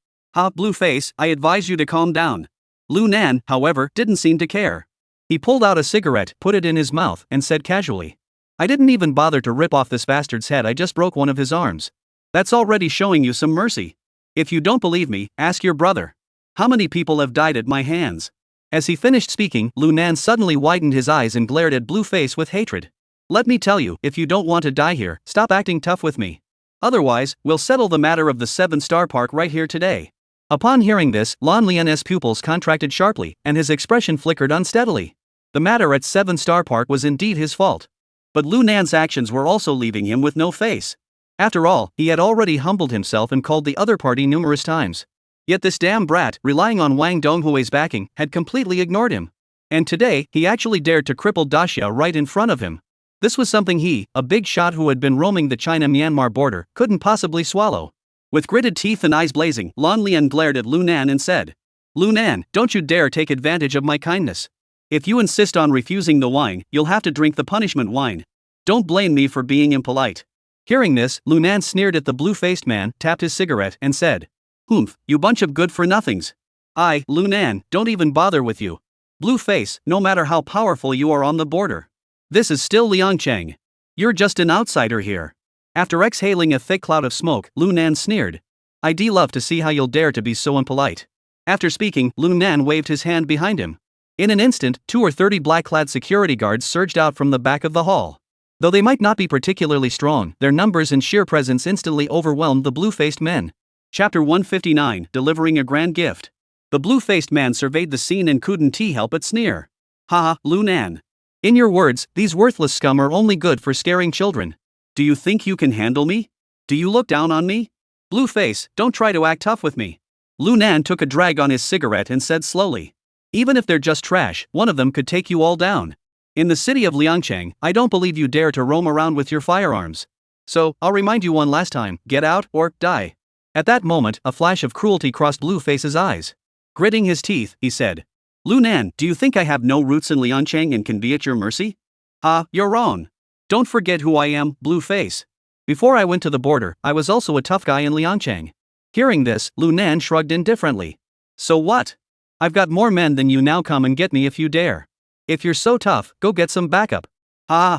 Blue Face, I advise you to calm down. Lu Nan, however, didn't seem to care. He pulled out a cigarette, put it in his mouth, and said casually. I didn't even bother to rip off this bastard's head, I just broke one of his arms. That's already showing you some mercy. If you don't believe me, ask your brother. How many people have died at my hands? As he finished speaking, Lu Nan suddenly widened his eyes and glared at Blue Face with hatred. Let me tell you, if you don't want to die here, stop acting tough with me. Otherwise, we'll settle the matter of the 7-star park right here today. Upon hearing this, Lan Lian's pupils contracted sharply, and his expression flickered unsteadily. The matter at 7-star park was indeed his fault. But Lu Nan's actions were also leaving him with no face. After all, he had already humbled himself and called the other party numerous times. Yet this damn brat, relying on Wang Donghui's backing, had completely ignored him. And today, he actually dared to cripple Da Xiao right in front of him. This was something he, a big shot who had been roaming the China-Myanmar border, couldn't possibly swallow. With gritted teeth and eyes blazing, Lan Lian glared at Lu Nan and said, Lu Nan, don't you dare take advantage of my kindness. If you insist on refusing the wine, you'll have to drink the punishment wine. Don't blame me for being impolite. Hearing this, Lunan sneered at the blue-faced man, tapped his cigarette, and said, "Humph, you bunch of good-for-nothings. Lunan, don't even bother with you. Blue-face, no matter how powerful you are on the border. This is still Liangcheng. You're just an outsider here." After exhaling a thick cloud of smoke, Lunan sneered, "I'd love to see how you'll dare to be so impolite." After speaking, Lunan waved his hand behind him. In an instant, 20 or 30 black-clad security guards surged out from the back of the hall. Though they might not be particularly strong, their numbers and sheer presence instantly overwhelmed the blue-faced men. Chapter 159, Delivering a Grand Gift. The blue-faced man surveyed the scene and couldn't help but sneer. "Haha, Lunan. In your words, these worthless scum are only good for scaring children. Do you think you can handle me? Do you look down on me? Blueface, don't try to act tough with me." Lunan took a drag on his cigarette and said slowly, "Even if they're just trash, one of them could take you all down. In the city of Liangcheng, I don't believe you dare to roam around with your firearms. So, I'll remind you one last time, get out or die." At that moment, a flash of cruelty crossed Blueface's eyes. Gritting his teeth, he said, "Lunan, do you think I have no roots in Liangcheng and can be at your mercy? You're wrong. Don't forget who I am, Blueface. Before I went to the border, I was also a tough guy in Liangcheng." Hearing this, Lunan shrugged indifferently. "So what? I've got more men than you, now come and get me if you dare. If you're so tough, go get some backup."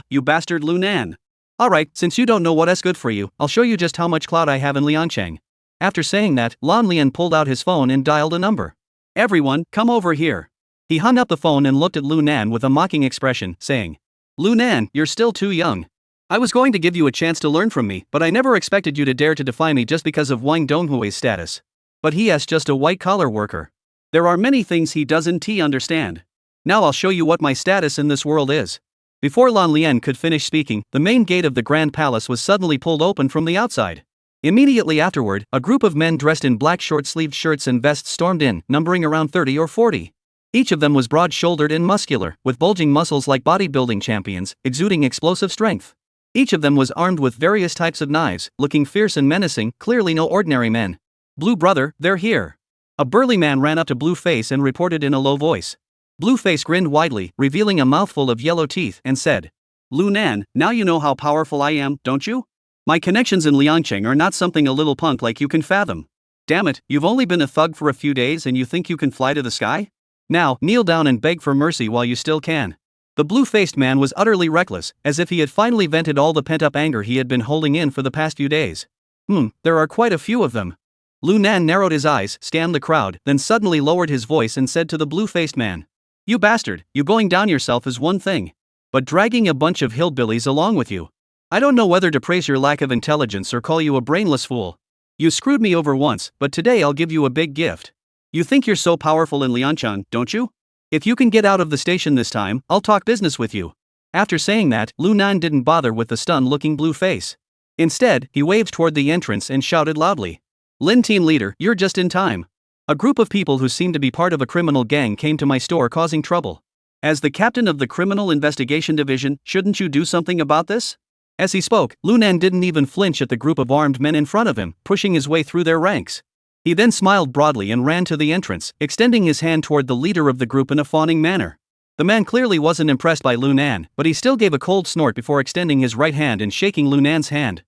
You bastard Lunan. "Alright, since you don't know what's good for you, I'll show you just how much clout I have in Liangcheng." After saying that, Lan Lian pulled out his phone and dialed a number. "Everyone, come over here." He hung up the phone and looked at Lunan with a mocking expression, saying, "Lunan, you're still too young. I was going to give you a chance to learn from me, but I never expected you to dare to defy me just because of Wang Donghui's status. But he is just a white-collar worker. There are many things he doesn't understand. Now I'll show you what my status in this world is." Before Lan Lian could finish speaking, the main gate of the Grand Palace was suddenly pulled open from the outside. Immediately afterward, a group of men dressed in black short-sleeved shirts and vests stormed in, numbering around 30 or 40. Each of them was broad-shouldered and muscular, with bulging muscles like bodybuilding champions, exuding explosive strength. Each of them was armed with various types of knives, looking fierce and menacing, clearly no ordinary men. "Blue brother, they're here." A burly man ran up to Blueface and reported in a low voice. Blueface grinned widely, revealing a mouthful of yellow teeth, and said, "Lunan, now you know how powerful I am, don't you? My connections in Liangcheng are not something a little punk like you can fathom. Damn it, you've only been a thug for a few days and you think you can fly to the sky? Now, kneel down and beg for mercy while you still can." The blue-faced man was utterly reckless, as if he had finally vented all the pent-up anger he had been holding in for the past few days. There are quite a few of them." Lunan narrowed his eyes, scanned the crowd, then suddenly lowered his voice and said to the blue-faced man, "You bastard, you going down yourself is one thing. But dragging a bunch of hillbillies along with you. I don't know whether to praise your lack of intelligence or call you a brainless fool. You screwed me over once, but today I'll give you a big gift. You think you're so powerful in Liangcheng, don't you? If you can get out of the station this time, I'll talk business with you." After saying that, Lunan didn't bother with the stunned-looking blue face. Instead, he waved toward the entrance and shouted loudly, "Lin team leader, you're just in time. A group of people who seem to be part of a criminal gang came to my store causing trouble. As the captain of the Criminal Investigation Division, shouldn't you do something about this?" As he spoke, Lunan didn't even flinch at the group of armed men in front of him, pushing his way through their ranks. He then smiled broadly and ran to the entrance, extending his hand toward the leader of the group in a fawning manner. The man clearly wasn't impressed by Lunan, but he still gave a cold snort before extending his right hand and shaking Lunan's hand.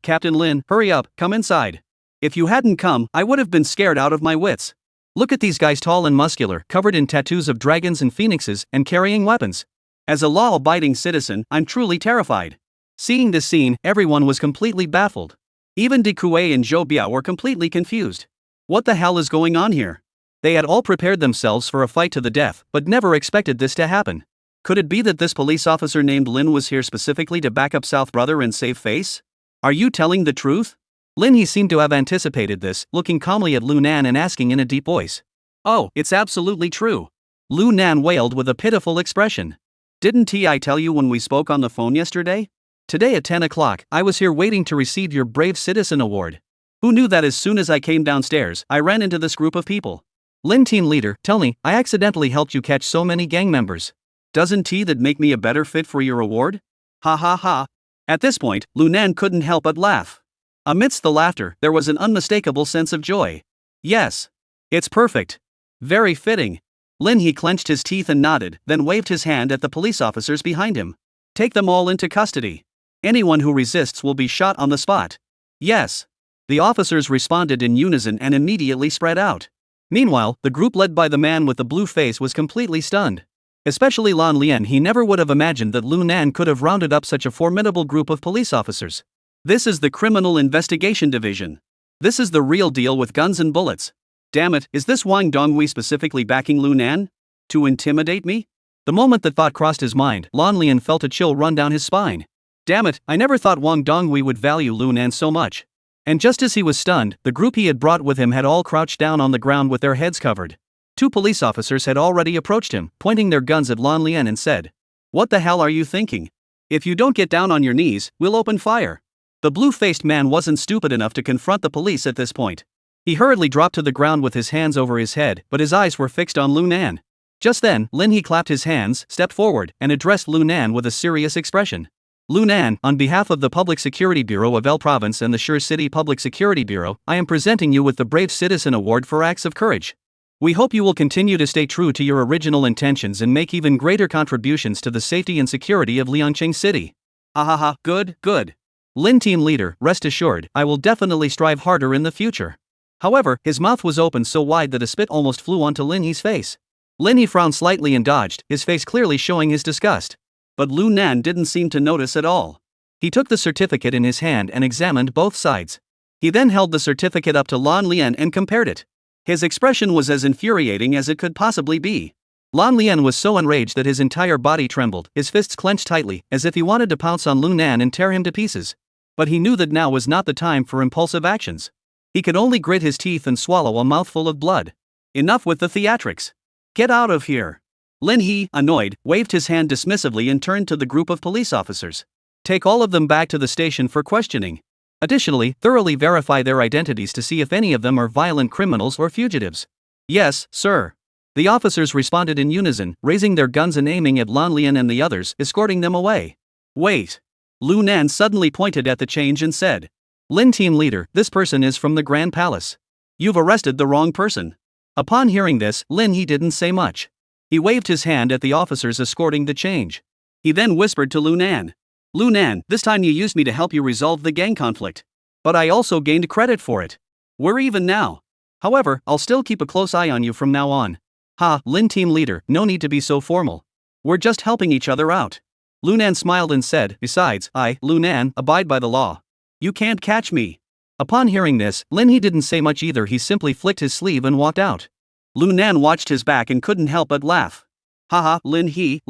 Captain Lin, hurry up, come inside. If you hadn't come, I would have been scared out of my wits. Look at these guys, tall and muscular, covered in tattoos of dragons and phoenixes, and carrying weapons. As a law-abiding citizen, I'm truly terrified." Seeing this scene, everyone was completely baffled. Even De Kuei and Zhou Biao were completely confused. What the hell is going on here? They had all prepared themselves for a fight to the death, but never expected this to happen. Could it be that this police officer named Lin was here specifically to back up South Brother and save face? Are you telling the truth? Lin he seemed to have anticipated this, looking calmly at Lunan and asking in a deep voice. "Oh, it's absolutely true." Lunan wailed with a pitiful expression. "Didn't I tell you when we spoke on the phone yesterday? Today at 10 o'clock, I was here waiting to receive your Brave Citizen Award. Who knew that as soon as I came downstairs, I ran into this group of people? Lin team leader, tell me, I accidentally helped you catch so many gang members. Doesn't that make me a better fit for your award? Ha ha ha." At this point, Lunan couldn't help but laugh. Amidst the laughter, there was an unmistakable sense of joy. "Yes. It's perfect. Very fitting." Lin He clenched his teeth and nodded, then waved his hand at the police officers behind him. Take them all into custody. Anyone who resists will be shot on the spot. Yes. The officers responded in unison and immediately spread out. Meanwhile, the group led by the man with the blue face was completely stunned. Especially Lan Lian. He never would have imagined that Lu Nan could have rounded up such a formidable group of police officers. This is the Criminal Investigation Division. This is the real deal with guns and bullets. Damn it, is this Wang Donghui specifically backing Lu Nan? To intimidate me? The moment that thought crossed his mind, Lan Lian felt a chill run down his spine. Damn it, I never thought Wang Donghui would value Lu Nan so much. And just as he was stunned, the group he had brought with him had all crouched down on the ground with their heads covered. 2 police officers had already approached him, pointing their guns at Lan Lian and said, "What the hell are you thinking? If you don't get down on your knees, we'll open fire." The blue-faced man wasn't stupid enough to confront the police at this point. He hurriedly dropped to the ground with his hands over his head, but his eyes were fixed on Lu Nan. Just then, Lin He clapped his hands, stepped forward, and addressed Lu Nan with a serious expression. Lu Nan, on behalf of the Public Security Bureau of L Province and the Shur City Public Security Bureau, I am presenting you with the Brave Citizen Award for Acts of Courage. We hope you will continue to stay true to your original intentions and make even greater contributions to the safety and security of Liangqing City. Ahaha, good, good. Lin Team Leader, rest assured, I will definitely strive harder in the future. However, his mouth was open so wide that a spit almost flew onto Lin He's face. Lin He frowned slightly and dodged, his face clearly showing his disgust. But Lu Nan didn't seem to notice at all. He took the certificate in his hand and examined both sides. He then held the certificate up to Lan Lian and compared it. His expression was as infuriating as it could possibly be. Lan Lian was so enraged that his entire body trembled, his fists clenched tightly, as if he wanted to pounce on Lu Nan and tear him to pieces. But he knew that now was not the time for impulsive actions. He could only grit his teeth and swallow a mouthful of blood. Enough with the theatrics. Get out of here. Lin He, annoyed, waved his hand dismissively and turned to the group of police officers. Take all of them back to the station for questioning. Additionally, thoroughly verify their identities to see if any of them are violent criminals or fugitives. Yes, sir. The officers responded in unison, raising their guns and aiming at Lan Lian and the others, escorting them away. Wait. Lu Nan suddenly pointed at the change and said, Lin Team Leader, this person is from the Grand Palace. You've arrested the wrong person. Upon hearing this, Lin He didn't say much. He waved his hand at the officers escorting the change. He then whispered to Lu Nan. Lu Nan, this time you used me to help you resolve the gang conflict. But I also gained credit for it. We're even now. However, I'll still keep a close eye on you from now on. Ha, Lin Team Leader, no need to be so formal. We're just helping each other out. Lu Nan smiled and said, besides, I, Lu Nan, abide by the law. You can't catch me. Upon hearing this, Lin He didn't say much either. He simply flicked his sleeve and walked out. Lu Nan watched his back and couldn't help but laugh. Haha, Lin He.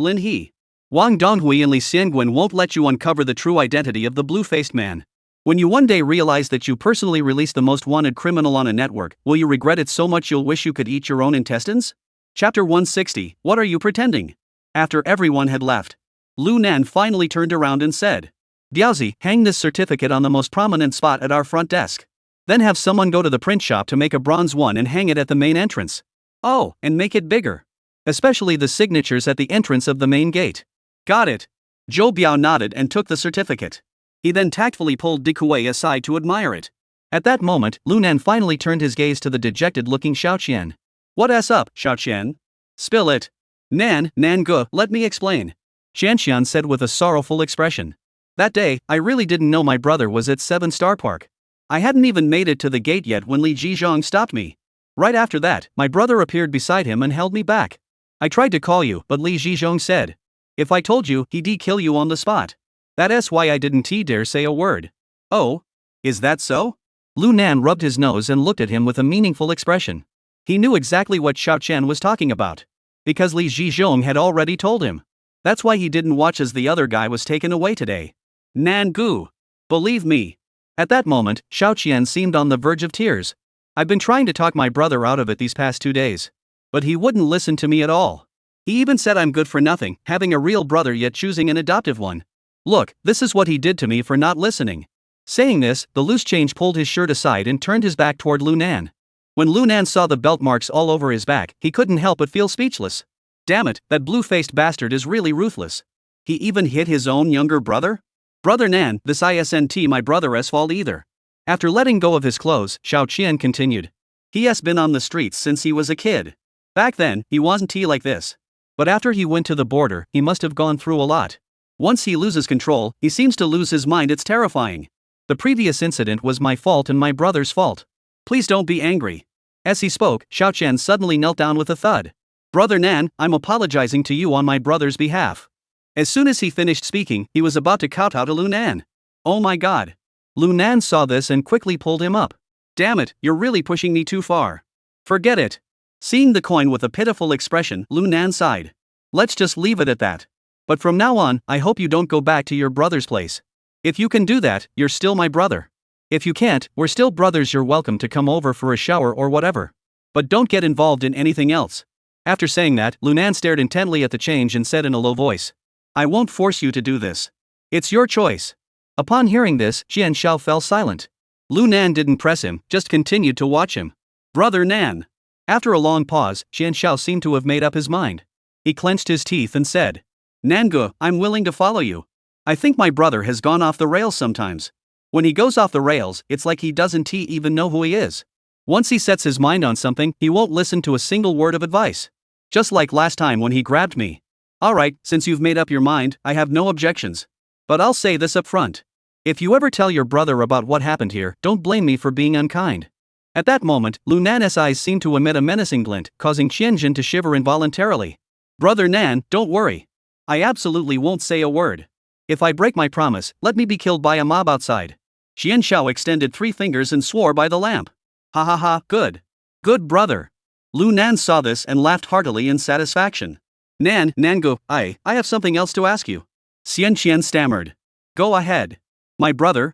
Wang Donghui and Li Xiangguan won't let you uncover the true identity of the blue-faced man. When you one day realize that you personally released the most wanted criminal on a network, will you regret it so much you'll wish you could eat your own intestines? Chapter 160, What are you pretending? After everyone had left, Lu Nan finally turned around and said, Diaozi, hang this certificate on the most prominent spot at our front desk. Then have someone go to the print shop to make a bronze one and hang it at the main entrance. Oh, and make it bigger. Especially the signatures at the entrance of the main gate. Got it. Zhou Biao nodded and took the certificate. He then tactfully pulled Dikuei aside to admire it. At that moment, Lu Nan finally turned his gaze to the dejected-looking Xiaoqian. What's up, Xiaoqian? Spill it. Nan Gu, let me explain. Xianxian said with a sorrowful expression. That day, I really didn't know my brother was at 7-Star Park. I hadn't even made it to the gate yet when Li Jizhong stopped me. Right after that, my brother appeared beside him and held me back. I tried to call you, but Li Jizhong said, if I told you, he'd kill you on the spot. That's why I didn't dare say a word. Oh? Is that so? Lu Nan rubbed his nose and looked at him with a meaningful expression. He knew exactly what Xiaoqian was talking about. Because Li Jizhong had already told him. That's why he didn't watch as the other guy was taken away today. Nan Gu. Believe me. At that moment, Xiaoqian seemed on the verge of tears. I've been trying to talk my brother out of it these past 2 days. But he wouldn't listen to me at all. He even said I'm good for nothing, having a real brother yet choosing an adoptive one. Look, this is what he did to me for not listening. Saying this, the loose change pulled his shirt aside and turned his back toward Lu Nan. When Lu Nan saw the belt marks all over his back, he couldn't help but feel speechless. Damn it, that blue-faced bastard is really ruthless. He even hit his own younger brother? Brother Nan, this isn't my brother's fault either. After letting go of his clothes, Xiaoqian continued. He has been on the streets since he was a kid. Back then, he wasn't like this. But after he went to the border, he must have gone through a lot. Once he loses control, he seems to lose his mind. It's terrifying. The previous incident was my fault and my brother's fault. Please don't be angry. As he spoke, Xiao Chen suddenly knelt down with a thud. Brother Nan, I'm apologizing to you on my brother's behalf. As soon as he finished speaking, he was about to kowtow to Lu Nan. Oh my god. Lu Nan saw this and quickly pulled him up. Damn it, you're really pushing me too far. Forget it. Seeing the coin with a pitiful expression, Lu Nan sighed. Let's just leave it at that. But from now on, I hope you don't go back to your brother's place. If you can do that, you're still my brother. If you can't, we're still brothers. You're welcome to come over for a shower or whatever. But don't get involved in anything else. After saying that, Lu Nan stared intently at the change and said in a low voice, I won't force you to do this. It's your choice. Upon hearing this, Jian Shao fell silent. Lu Nan didn't press him, just continued to watch him. Brother Nan. After a long pause, Jian Shao seemed to have made up his mind. He clenched his teeth and said, Nangu, I'm willing to follow you. I think my brother has gone off the rails sometimes. When he goes off the rails, it's like he doesn't even know who he is. Once he sets his mind on something, he won't listen to a single word of advice. Just like last time when he grabbed me. Alright, since you've made up your mind, I have no objections. But I'll say this up front. If you ever tell your brother about what happened here, don't blame me for being unkind. At that moment, Lu Nan's eyes seemed to emit a menacing glint, causing Qianjin to shiver involuntarily. Brother Nan, don't worry. I absolutely won't say a word. If I break my promise, let me be killed by a mob outside. Xian Shao extended 3 fingers and swore by the lamp. Ha ha ha, good. Good brother. Lu Nan saw this and laughed heartily in satisfaction. Nangu, I have something else to ask you. Xian Qian stammered. Go ahead. My brother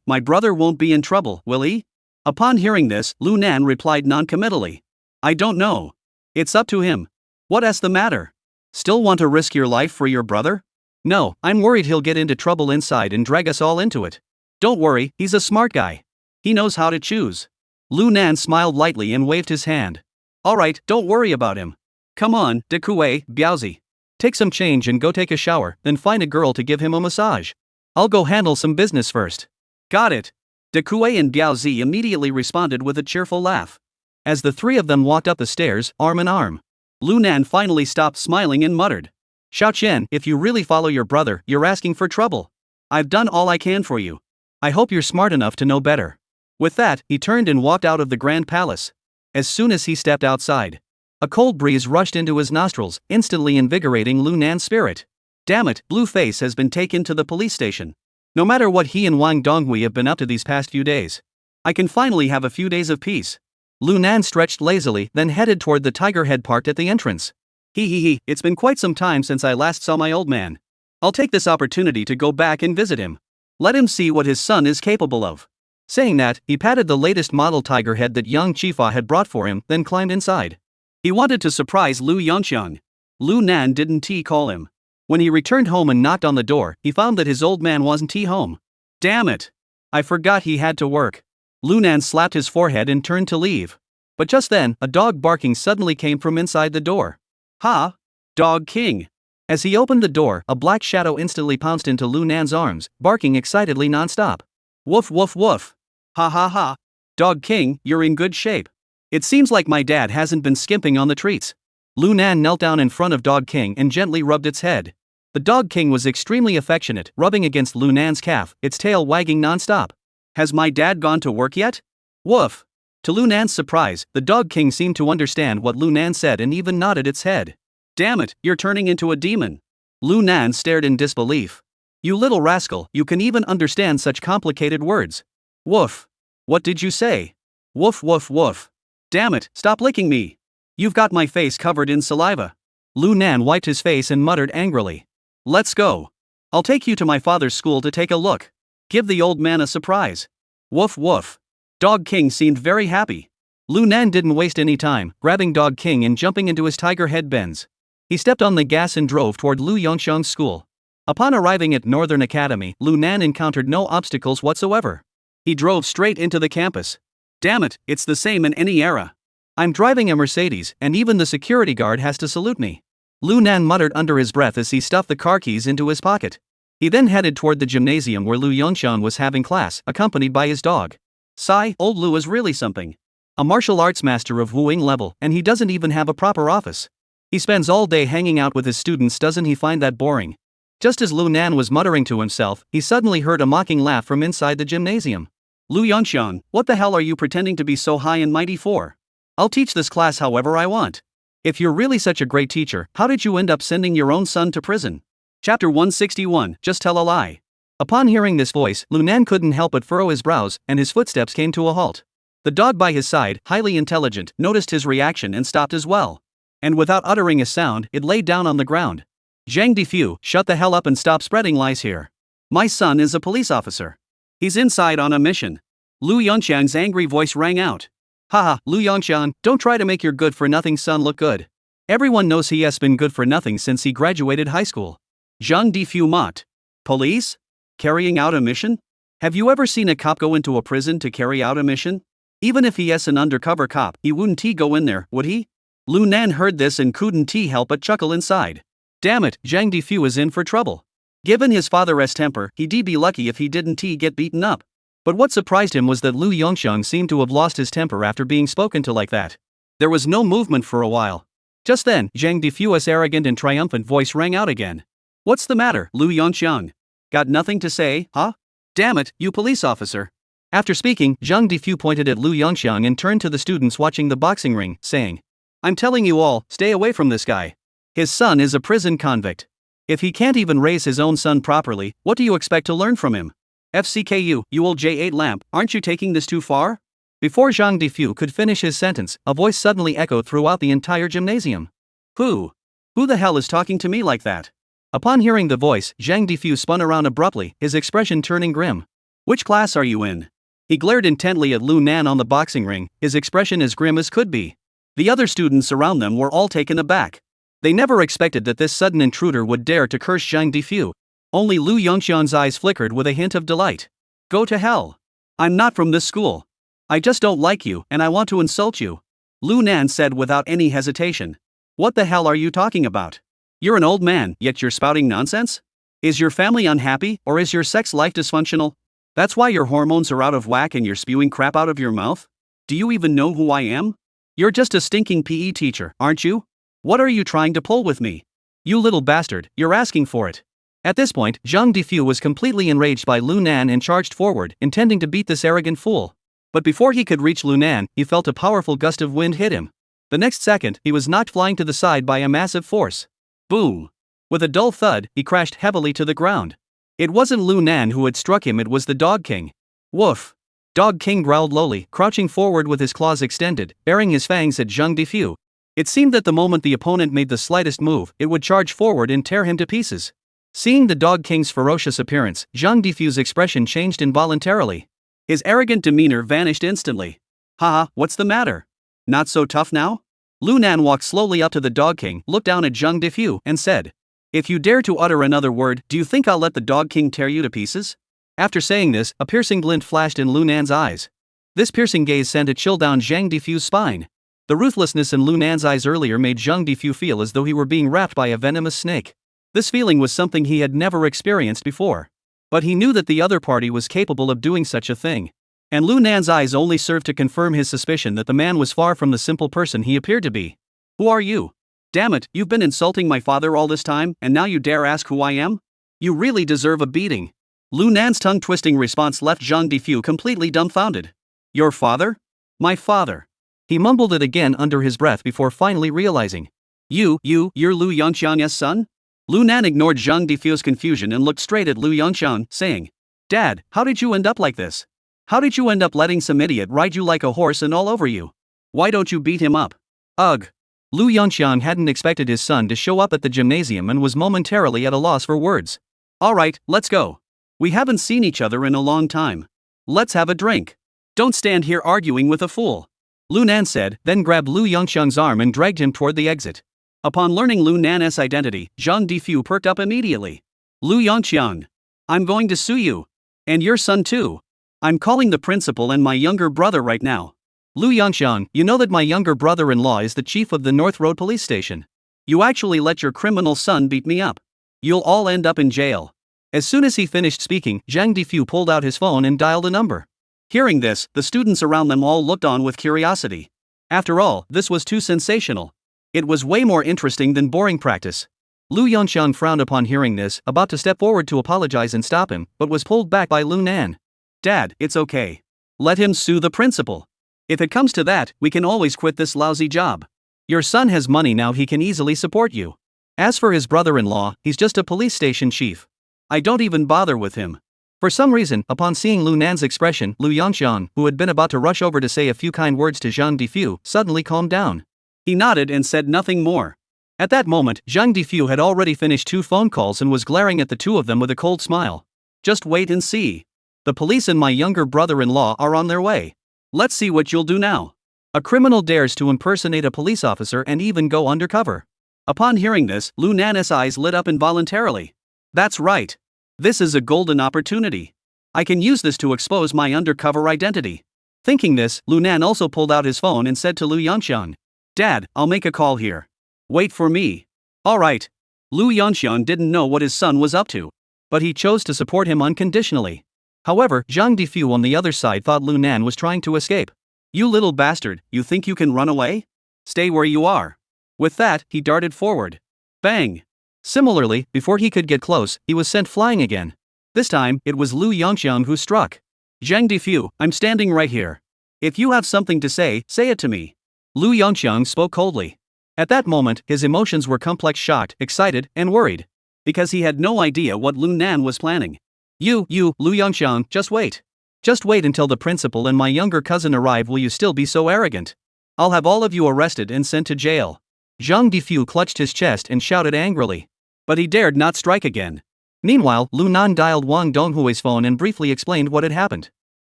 won't be in trouble, will he? Upon hearing this, Lu Nan replied non-committally. I don't know. It's up to him. What's the matter? Still want to risk your life for your brother? No, I'm worried he'll get into trouble inside and drag us all into it. Don't worry, he's a smart guy. He knows how to choose. Lu Nan smiled lightly and waved his hand. Alright, don't worry about him. Come on, De Kuei, Biaozi. Take some change and go take a shower, then find a girl to give him a massage. I'll go handle some business first. Got it. De Kuei and Biaozi immediately responded with a cheerful laugh. As the 3 of them walked up the stairs, arm in arm, Lu Nan finally stopped smiling and muttered. Xiao Chen, if you really follow your brother, you're asking for trouble. I've done all I can for you. I hope you're smart enough to know better. With that, he turned and walked out of the Grand Palace. As soon as he stepped outside, a cold breeze rushed into his nostrils, instantly invigorating Lu Nan's spirit. Damn it, Blue Face has been taken to the police station. No matter what he and Wang Donghui have been up to these past few days, I can finally have a few days of peace. Lu Nan stretched lazily, then headed toward the tiger head parked at the entrance. It's been quite some time since I last saw my old man. I'll take this opportunity to go back and visit him. Let him see what his son is capable of. Saying that, he patted the latest model tiger head that young Chifa had brought for him, then climbed inside. He wanted to surprise Lu Yongxiang. Lu Nan didn't call him. When he returned home and knocked on the door, he found that his old man wasn't home. Damn it! I forgot he had to work. Lu Nan slapped his forehead and turned to leave. But just then, a dog barking suddenly came from inside the door. Ha! Dog King! As he opened the door, a black shadow instantly pounced into Lu Nan's arms, barking excitedly non-stop. Woof woof woof! Ha ha ha! Dog King, you're in good shape. It seems like my dad hasn't been skimping on the treats. Lu Nan knelt down in front of Dog King and gently rubbed its head. The Dog King was extremely affectionate, rubbing against Lu Nan's calf, its tail wagging non-stop. Has my dad gone to work yet? Woof! To Lu Nan's surprise, the Dog King seemed to understand what Lu Nan said and even nodded its head. Damn it, you're turning into a demon. Lu Nan stared in disbelief. You little rascal, you can even understand such complicated words. Woof! What did you say? Woof woof woof! Damn it, stop licking me! You've got my face covered in saliva. Lu Nan wiped his face and muttered angrily. Let's go. I'll take you to my father's school to take a look. Give the old man a surprise. Woof woof. Dog King seemed very happy. Lu Nan didn't waste any time, grabbing Dog King and jumping into his tiger head Benz. He stepped on the gas and drove toward Lu Yongxiang's school. Upon arriving at Northern Academy, Lu Nan encountered no obstacles whatsoever. He drove straight into the campus. Damn it, it's the same in any era. I'm driving a Mercedes, and even the security guard has to salute me. Lu Nan muttered under his breath as he stuffed the car keys into his pocket. He then headed toward the gymnasium where Lu Yongxiang was having class, accompanied by his dog. Sigh, old Lu is really something. A martial arts master of wooing level, and he doesn't even have a proper office. He spends all day hanging out with his students. Doesn't he find that boring? Just as Lu Nan was muttering to himself, he suddenly heard a mocking laugh from inside the gymnasium. Lu Yongxiang, what the hell are you pretending to be so high and mighty for? I'll teach this class however I want. If you're really such a great teacher, how did you end up sending your own son to prison? Chapter 161, Just Tell a Lie. Upon hearing this voice, Lu Nan couldn't help but furrow his brows, and his footsteps came to a halt. The dog by his side, highly intelligent, noticed his reaction and stopped as well. And without uttering a sound, it laid down on the ground. Zhang Difu, shut the hell up and stop spreading lies here. My son is a police officer. He's inside on a mission. Lu Yongxiang's angry voice rang out. Haha, Lu Yongxiang, don't try to make your good-for-nothing son look good. Everyone knows he has been good for nothing since he graduated high school. Zhang Difu mocked. Police? Carrying out a mission? Have you ever seen a cop go into a prison to carry out a mission? Even if he is an undercover cop, he wouldn't go in there, would he? Lu Nan heard this and couldn't help but chuckle inside. Damn it, Zhang Difu is in for trouble. Given his father's temper, he'd be lucky if he didn't get beaten up. But what surprised him was that Lu Yongxiang seemed to have lost his temper after being spoken to like that. There was no movement for a while. Just then, Zhang Difu's arrogant and triumphant voice rang out again. What's the matter, Lu Yongxiang? Got nothing to say, huh? Damn it, you police officer. After speaking, Zhang Difu pointed at Lu Yongxiang and turned to the students watching the boxing ring, saying, I'm telling you all, stay away from this guy. His son is a prison convict. If he can't even raise his own son properly, what do you expect to learn from him? FCKU, you old J8 lamp, aren't you taking this too far? Before Zhang Difu could finish his sentence, a voice suddenly echoed throughout the entire gymnasium. Who the hell is talking to me like that? Upon hearing the voice, Zhang Difu spun around abruptly, his expression turning grim. Which class are you in? He glared intently at Lu Nan on the boxing ring, his expression as grim as could be. The other students around them were all taken aback. They never expected that this sudden intruder would dare to curse Zhang Difu. Only Lu Yongxiang's eyes flickered with a hint of delight. Go to hell. I'm not from this school. I just don't like you, and I want to insult you. Lu Nan said without any hesitation. What the hell are you talking about? You're an old man, yet you're spouting nonsense? Is your family unhappy, or is your sex life dysfunctional? That's why your hormones are out of whack and you're spewing crap out of your mouth? Do you even know who I am? You're just a stinking PE teacher, aren't you? What are you trying to pull with me? You little bastard, you're asking for it. At this point, Zhang Difu was completely enraged by Lu Nan and charged forward, intending to beat this arrogant fool. But before he could reach Lu Nan, he felt a powerful gust of wind hit him. The next second, he was knocked flying to the side by a massive force. Boom! With a dull thud, he crashed heavily to the ground. It wasn't Lu Nan who had struck him, it was the Dog King. Woof! Dog King growled lowly, crouching forward with his claws extended, baring his fangs at Zhang Difu. It seemed that the moment the opponent made the slightest move, it would charge forward and tear him to pieces. Seeing the Dog King's ferocious appearance, Zhang Difu's expression changed involuntarily. His arrogant demeanor vanished instantly. Haha, what's the matter? Not so tough now? Lu Nan walked slowly up to the Dog King, looked down at Zhang Difu, and said, If you dare to utter another word, do you think I'll let the Dog King tear you to pieces? After saying this, a piercing glint flashed in Lu Nan's eyes. This piercing gaze sent a chill down Zhang Difu's spine. The ruthlessness in Lu Nan's eyes earlier made Zhang Difu feel as though he were being wrapped by a venomous snake. This feeling was something he had never experienced before. But he knew that the other party was capable of doing such a thing. And Lu Nan's eyes only served to confirm his suspicion that the man was far from the simple person he appeared to be. Who are you? Damn it, you've been insulting my father all this time, and now you dare ask who I am? You really deserve a beating. Lu Nan's tongue-twisting response left Zhang Difu completely dumbfounded. Your father? My father. He mumbled it again under his breath before finally realizing. You're Lu Yongxiang's son? Lu Nan ignored Zhang Difu's confusion and looked straight at Lu Yongxiang, saying, Dad, how did you end up like this? How did you end up letting some idiot ride you like a horse and all over you? Why don't you beat him up? Ugh. Lu Yongxiang hadn't expected his son to show up at the gymnasium and was momentarily at a loss for words. Alright, let's go. We haven't seen each other in a long time. Let's have a drink. Don't stand here arguing with a fool. Lu Nan said, then grabbed Lu Yongxiang's arm and dragged him toward the exit. Upon learning Lu Nan's identity, Zhang Difu perked up immediately. Lu Yongxiang. I'm going to sue you. And your son too. I'm calling the principal and my younger brother right now. Lu Yongxiang, you know that my younger brother-in-law is the chief of the North Road police station. You actually let your criminal son beat me up. You'll all end up in jail. As soon as he finished speaking, Zhang Difu pulled out his phone and dialed a number. Hearing this, the students around them all looked on with curiosity. After all, this was too sensational. It was way more interesting than boring practice. Lu Yongxiang frowned upon hearing this, about to step forward to apologize and stop him, but was pulled back by Lu Nan. Dad, it's okay. Let him sue the principal. If it comes to that, we can always quit this lousy job. Your son has money now, he can easily support you. As for his brother-in-law, he's just a police station chief. I don't even bother with him. For some reason, upon seeing Lu Nan's expression, Lu Yongxiang, who had been about to rush over to say a few kind words to Zhang Difu, suddenly calmed down. He nodded and said nothing more. At that moment, Zhang Difu had already finished 2 phone calls and was glaring at the two of them with a cold smile. Just wait and see. The police and my younger brother-in-law are on their way. Let's see what you'll do now. A criminal dares to impersonate a police officer and even go undercover. Upon hearing this, Lu Nan's eyes lit up involuntarily. That's right. This is a golden opportunity. I can use this to expose my undercover identity. Thinking this, Lu Nan also pulled out his phone and said to Lu Yongxiang, Dad, I'll make a call here. Wait for me. Alright. Lu Yongxiang didn't know what his son was up to, but he chose to support him unconditionally. However, Zhang Difu on the other side thought Lu Nan was trying to escape. You little bastard, you think you can run away? Stay where you are. With that, he darted forward. Bang! Similarly, before he could get close, he was sent flying again. This time, it was Lu Yongxiang who struck. Zhang Difu, I'm standing right here. If you have something to say it to me. Lu Yongxiang spoke coldly. At that moment, his emotions were complex: shocked, excited, and worried. Because he had no idea what Lu Nan was planning. You, Lu Yongxiang, just wait. Just wait until the principal and my younger cousin arrive. Will you still be so arrogant? I'll have all of you arrested and sent to jail. Zhang Difu clutched his chest and shouted angrily. But he dared not strike again. Meanwhile, Lu Nan dialed Wang Donghui's phone and briefly explained what had happened.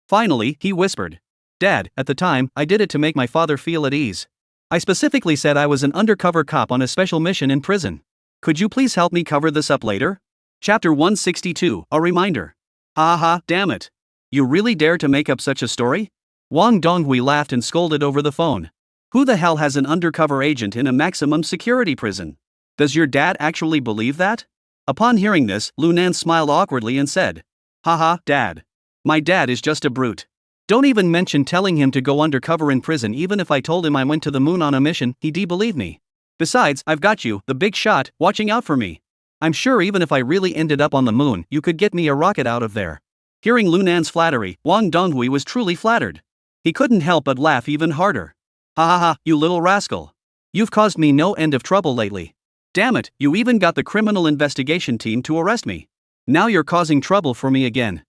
Finally, he whispered. Dad, at the time, I did it to make my father feel at ease. I specifically said I was an undercover cop on a special mission in prison. Could you please help me cover this up later? Chapter 162, a reminder. Ha, damn it. You really dare to make up such a story? Wang Donghui laughed and scolded over the phone. Who the hell has an undercover agent in a maximum security prison? Does your dad actually believe that? Upon hearing this, Lu Nan smiled awkwardly and said, Haha, Dad. My dad is just a brute. Don't even mention telling him to go undercover in prison. Even if I told him I went to the moon on a mission, he'd believe me. Besides, I've got you, the big shot, watching out for me. I'm sure even if I really ended up on the moon, you could get me a rocket out of there. Hearing Lu Nan's flattery, Wang Donghui was truly flattered. He couldn't help but laugh even harder. Ha, you little rascal. You've caused me no end of trouble lately. Damn it, you even got the criminal investigation team to arrest me. Now you're causing trouble for me again.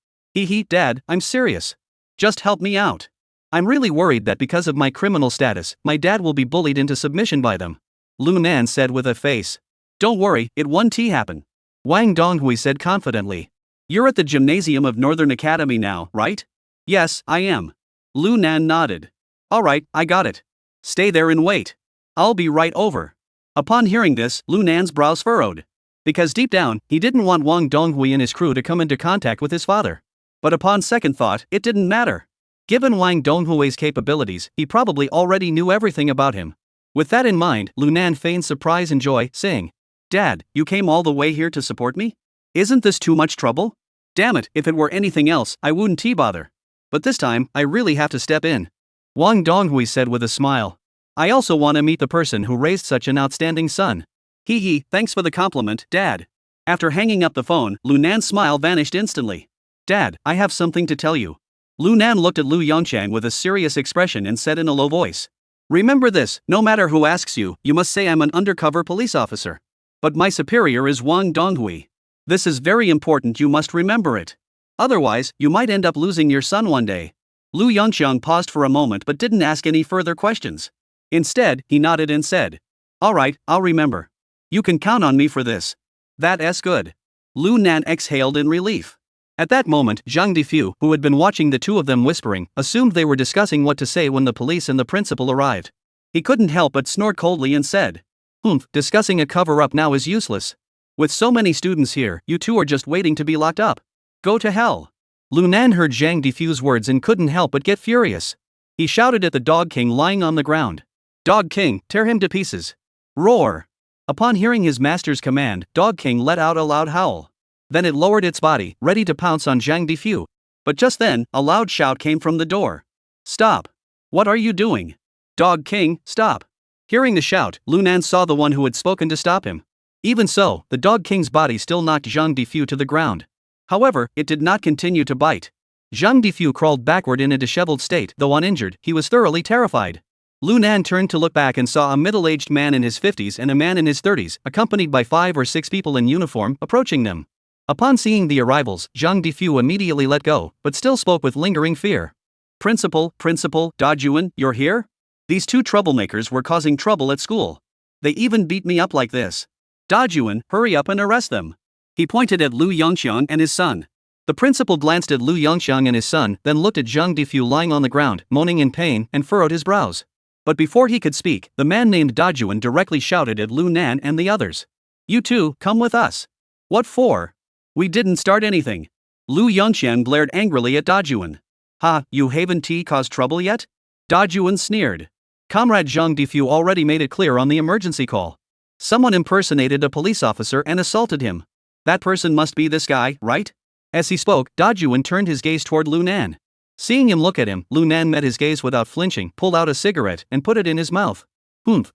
Dad, I'm serious. Just help me out. I'm really worried that because of my criminal status, my dad will be bullied into submission by them. Lu Nan said with a face. Don't worry, it won't happen. Wang Donghui said confidently. You're at the gymnasium of Northern Academy now, right? Yes, I am. Lu Nan nodded. Alright, I got it. Stay there and wait. I'll be right over. Upon hearing this, Lu Nan's brows furrowed. Because deep down, he didn't want Wang Donghui and his crew to come into contact with his father. But upon second thought, it didn't matter. Given Wang Donghui's capabilities, he probably already knew everything about him. With that in mind, Lu Nan feigned surprise and joy, saying, Dad, you came all the way here to support me? Isn't this too much trouble? Damn it, if it were anything else, I wouldn't bother. But this time, I really have to step in. Wang Donghui said with a smile. I also want to meet the person who raised such an outstanding son. Thanks for the compliment, Dad. After hanging up the phone, Lu Nan's smile vanished instantly. Dad, I have something to tell you. Lu Nan looked at Lu Yongxiang with a serious expression and said in a low voice. Remember this, no matter who asks you, you must say I'm an undercover police officer. But my superior is Wang Donghui. This is very important, you must remember it. Otherwise, you might end up losing your son one day. Lu Yongxiang paused for a moment but didn't ask any further questions. Instead, he nodded and said, Alright, I'll remember. You can count on me for this. That's good. Lu Nan exhaled in relief. At that moment, Zhang Difu, who had been watching the two of them whispering, assumed they were discussing what to say when the police and the principal arrived. He couldn't help but snort coldly and said, discussing a cover-up now is useless. With so many students here, you two are just waiting to be locked up. Go to hell. Lu Nan heard Zhang Difu's words and couldn't help but get furious. He shouted at the Dog King lying on the ground. Dog King, tear him to pieces. Roar. Upon hearing his master's command, Dog King let out a loud howl. Then it lowered its body, ready to pounce on Zhang Difu. But just then, a loud shout came from the door. "Stop! What are you doing? Dog King, stop!" Hearing the shout, Lu Nan saw the one who had spoken to stop him. Even so, the Dog King's body still knocked Zhang Difu to the ground. However, it did not continue to bite. Zhang Difu crawled backward in a disheveled state. Though uninjured, he was thoroughly terrified. Lu Nan turned to look back and saw a middle-aged man in his 50s and a man in his 30s, accompanied by 5 or 6 people in uniform, approaching them. Upon seeing the arrivals, Zhang Difu immediately let go, but still spoke with lingering fear. Principal, Da Juan, you're here? These 2 troublemakers were causing trouble at school. They even beat me up like this. Da Juan, hurry up and arrest them. He pointed at Lu Yongxiang and his son. The principal glanced at Lu Yongxiang and his son, then looked at Zhang Difu lying on the ground, moaning in pain, and furrowed his brows. But before he could speak, the man named Da Juan directly shouted at Lu Nan and the others. "You two, come with us." "What for? We didn't start anything." Lu Yongxiang glared angrily at Da Juan. "Ha, you haven't caused trouble yet?" Da Juan sneered. Comrade Zhang Difu already made it clear on the emergency call. Someone impersonated a police officer and assaulted him. That person must be this guy, right? As he spoke, Da Juan turned his gaze toward Lu Nan. Seeing him look at him, Lu Nan met his gaze without flinching, pulled out a cigarette, and put it in his mouth.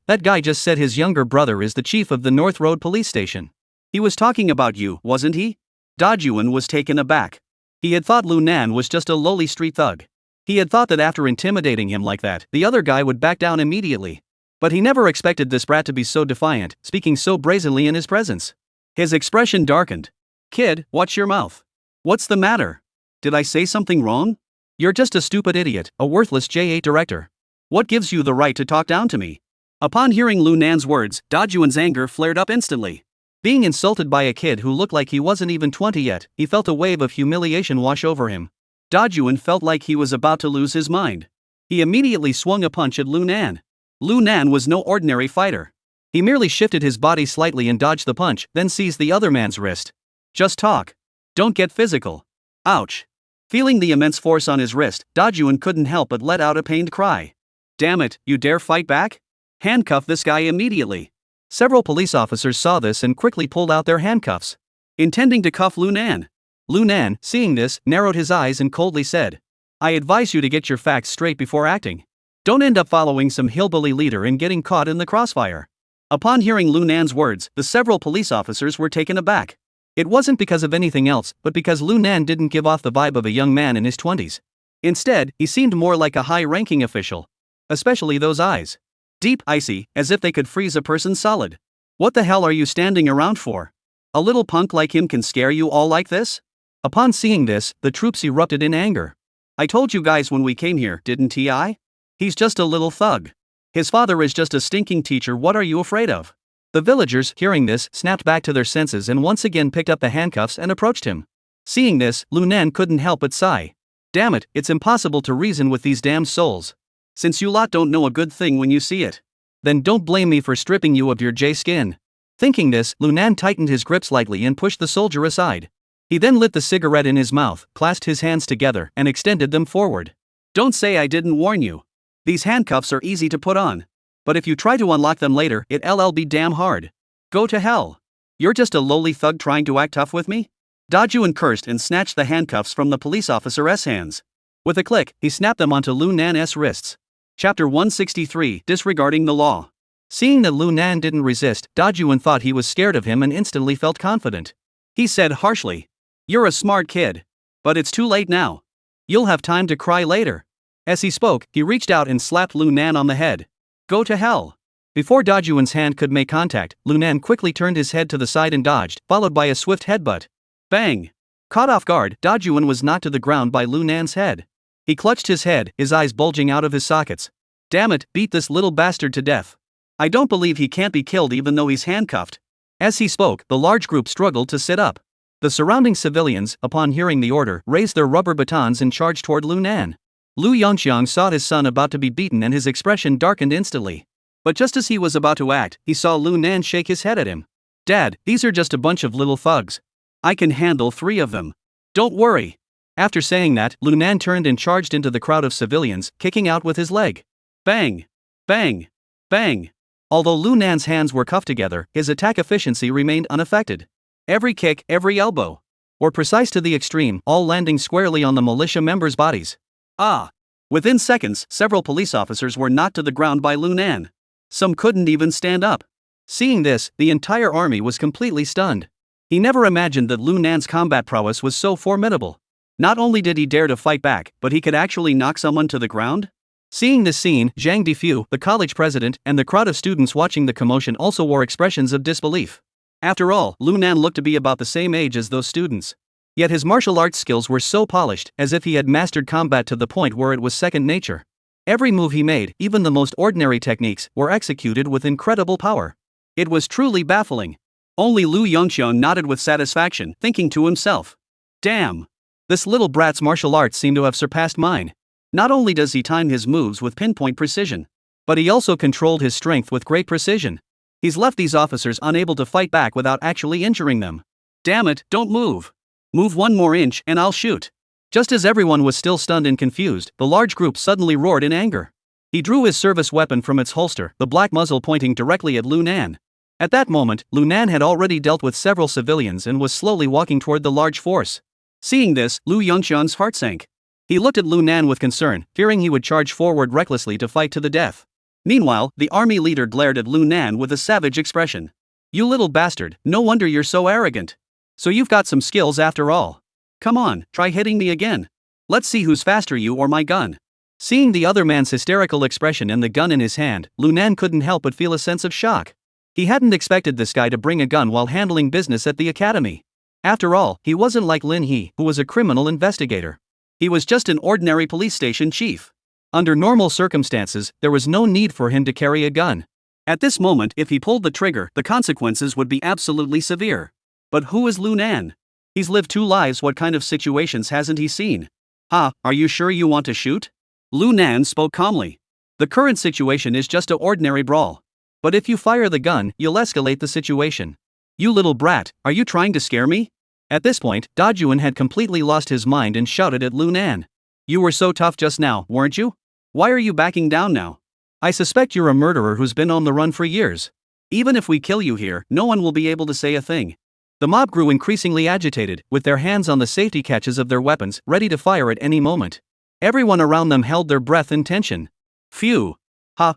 That guy just said his younger brother is the chief of the North Road police station. He was talking about you, wasn't he? Da Juan was taken aback. He had thought Lu Nan was just a lowly street thug. He had thought that after intimidating him like that, the other guy would back down immediately. But he never expected this brat to be so defiant, speaking so brazenly in his presence. His expression darkened. "Kid, watch your mouth. What's the matter? Did I say something wrong? You're just a stupid idiot, a worthless J8 director. What gives you the right to talk down to me?" Upon hearing Lu Nan's words, Da Juan's anger flared up instantly. Being insulted by a kid who looked like he wasn't even 20 yet, he felt a wave of humiliation wash over him. Da Juan felt like he was about to lose his mind. He immediately swung a punch at Lu Nan. Lu Nan was no ordinary fighter. He merely shifted his body slightly and dodged the punch, then seized the other man's wrist. "Just talk. Don't get physical." Ouch. Feeling the immense force on his wrist, Da Juan couldn't help but let out a pained cry. "Damn it, you dare fight back? Handcuff this guy immediately." Several police officers saw this and quickly pulled out their handcuffs, intending to cuff Lu Nan. Lu Nan, seeing this, narrowed his eyes and coldly said, "I advise you to get your facts straight before acting. Don't end up following some hillbilly leader and getting caught in the crossfire." Upon hearing Lu Nan's words, the several police officers were taken aback. It wasn't because of anything else, but because Lu Nan didn't give off the vibe of a young man in his 20s. Instead, he seemed more like a high-ranking official. Especially those eyes. Deep, icy, as if they could freeze a person solid. "What the hell are you standing around for? A little punk like him can scare you all like this?" Upon seeing this, the troops erupted in anger. "I told you guys when we came here, didn't I? He's just a little thug. His father is just a stinking teacher. What are you afraid of?" The villagers, hearing this, snapped back to their senses and once again picked up the handcuffs and approached him. Seeing this, Lu Nan couldn't help but sigh. "Damn it, it's impossible to reason with these damned souls. Since you lot don't know a good thing when you see it, then don't blame me for stripping you of your J skin." Thinking this, Lu Nan tightened his grip slightly and pushed the soldier aside. He then lit the cigarette in his mouth, clasped his hands together, and extended them forward. "Don't say I didn't warn you. These handcuffs are easy to put on. But if you try to unlock them later, it'll be damn hard. Go to hell. You're just a lowly thug trying to act tough with me?" Da Juan cursed and snatched the handcuffs from the police officer's hands. With a click, he snapped them onto Lu Nan's wrists. Chapter 163, Disregarding the Law. Seeing that Lu Nan didn't resist, Da Juan thought he was scared of him and instantly felt confident. He said harshly, "You're a smart kid. But it's too late now. You'll have time to cry later." As he spoke, he reached out and slapped Lu Nan on the head. "Go to hell." Before Da Juan's hand could make contact, Lu Nan quickly turned his head to the side and dodged, followed by a swift headbutt. Bang! Caught off guard, Da Juan was knocked to the ground by Lu Nan's head. He clutched his head, his eyes bulging out of his sockets. "Damn it, beat this little bastard to death. I don't believe he can't be killed even though he's handcuffed." As he spoke, the large group struggled to sit up. The surrounding civilians, upon hearing the order, raised their rubber batons and charged toward Lu Nan. Lu Yongxiang saw his son about to be beaten and his expression darkened instantly. But just as he was about to act, he saw Lu Nan shake his head at him. "Dad, these are just a bunch of little thugs. I can handle 3 of them. Don't worry." After saying that, Lu Nan turned and charged into the crowd of civilians, kicking out with his leg. Bang! Bang! Bang! Although Lu Nan's hands were cuffed together, his attack efficiency remained unaffected. Every kick, every elbow. or precise to the extreme, all landing squarely on the militia members' bodies. Ah! Within seconds, several police officers were knocked to the ground by Lunan. Some couldn't even stand up. Seeing this, the entire army was completely stunned. He never imagined that Lunan's combat prowess was so formidable. Not only did he dare to fight back, but he could actually knock someone to the ground? Seeing this scene, Zhang Defu, the college president, and the crowd of students watching the commotion also wore expressions of disbelief. After all, Lunan looked to be about the same age as those students. Yet his martial arts skills were so polished, as if he had mastered combat to the point where it was second nature. Every move he made, even the most ordinary techniques, were executed with incredible power. It was truly baffling. Only Lu Yongxian nodded with satisfaction, thinking to himself, "Damn! This little brat's martial arts seem to have surpassed mine. Not only does he time his moves with pinpoint precision, but he also controlled his strength with great precision. He's left these officers unable to fight back without actually injuring them. Damn it, don't move! Move one more inch and I'll shoot." Just as everyone was still stunned and confused, the large group suddenly roared in anger. He drew his service weapon from its holster, the black muzzle pointing directly at Lunan. At that moment, Lunan had already dealt with several civilians and was slowly walking toward the large force. Seeing this, Lu Yongxian's heart sank. He looked at Lunan with concern, fearing he would charge forward recklessly to fight to the death. Meanwhile, the army leader glared at Lunan with a savage expression. "You little bastard, no wonder you're so arrogant. So you've got some skills after all. Come on, try hitting me again. Let's see who's faster, you or my gun." Seeing the other man's hysterical expression and the gun in his hand, Lunan couldn't help but feel a sense of shock. He hadn't expected this guy to bring a gun while handling business at the academy. After all, he wasn't like Lin He, who was a criminal investigator. He was just an ordinary police station chief. Under normal circumstances, there was no need for him to carry a gun. At this moment, if he pulled the trigger, the consequences would be absolutely severe. But who is Lunan? He's lived 2 lives, what kind of situations hasn't he seen? Are you sure you want to shoot? Lunan spoke calmly. The current situation is just an ordinary brawl. But if you fire the gun, you'll escalate the situation. You little brat, are you trying to scare me? At this point, Dajuan had completely lost his mind and shouted at Lunan. "You were so tough just now, weren't you? Why are you backing down now? I suspect you're a murderer who's been on the run for years. Even if we kill you here, no one will be able to say a thing." The mob grew increasingly agitated, with their hands on the safety catches of their weapons, ready to fire at any moment. Everyone around them held their breath in tension. "Phew.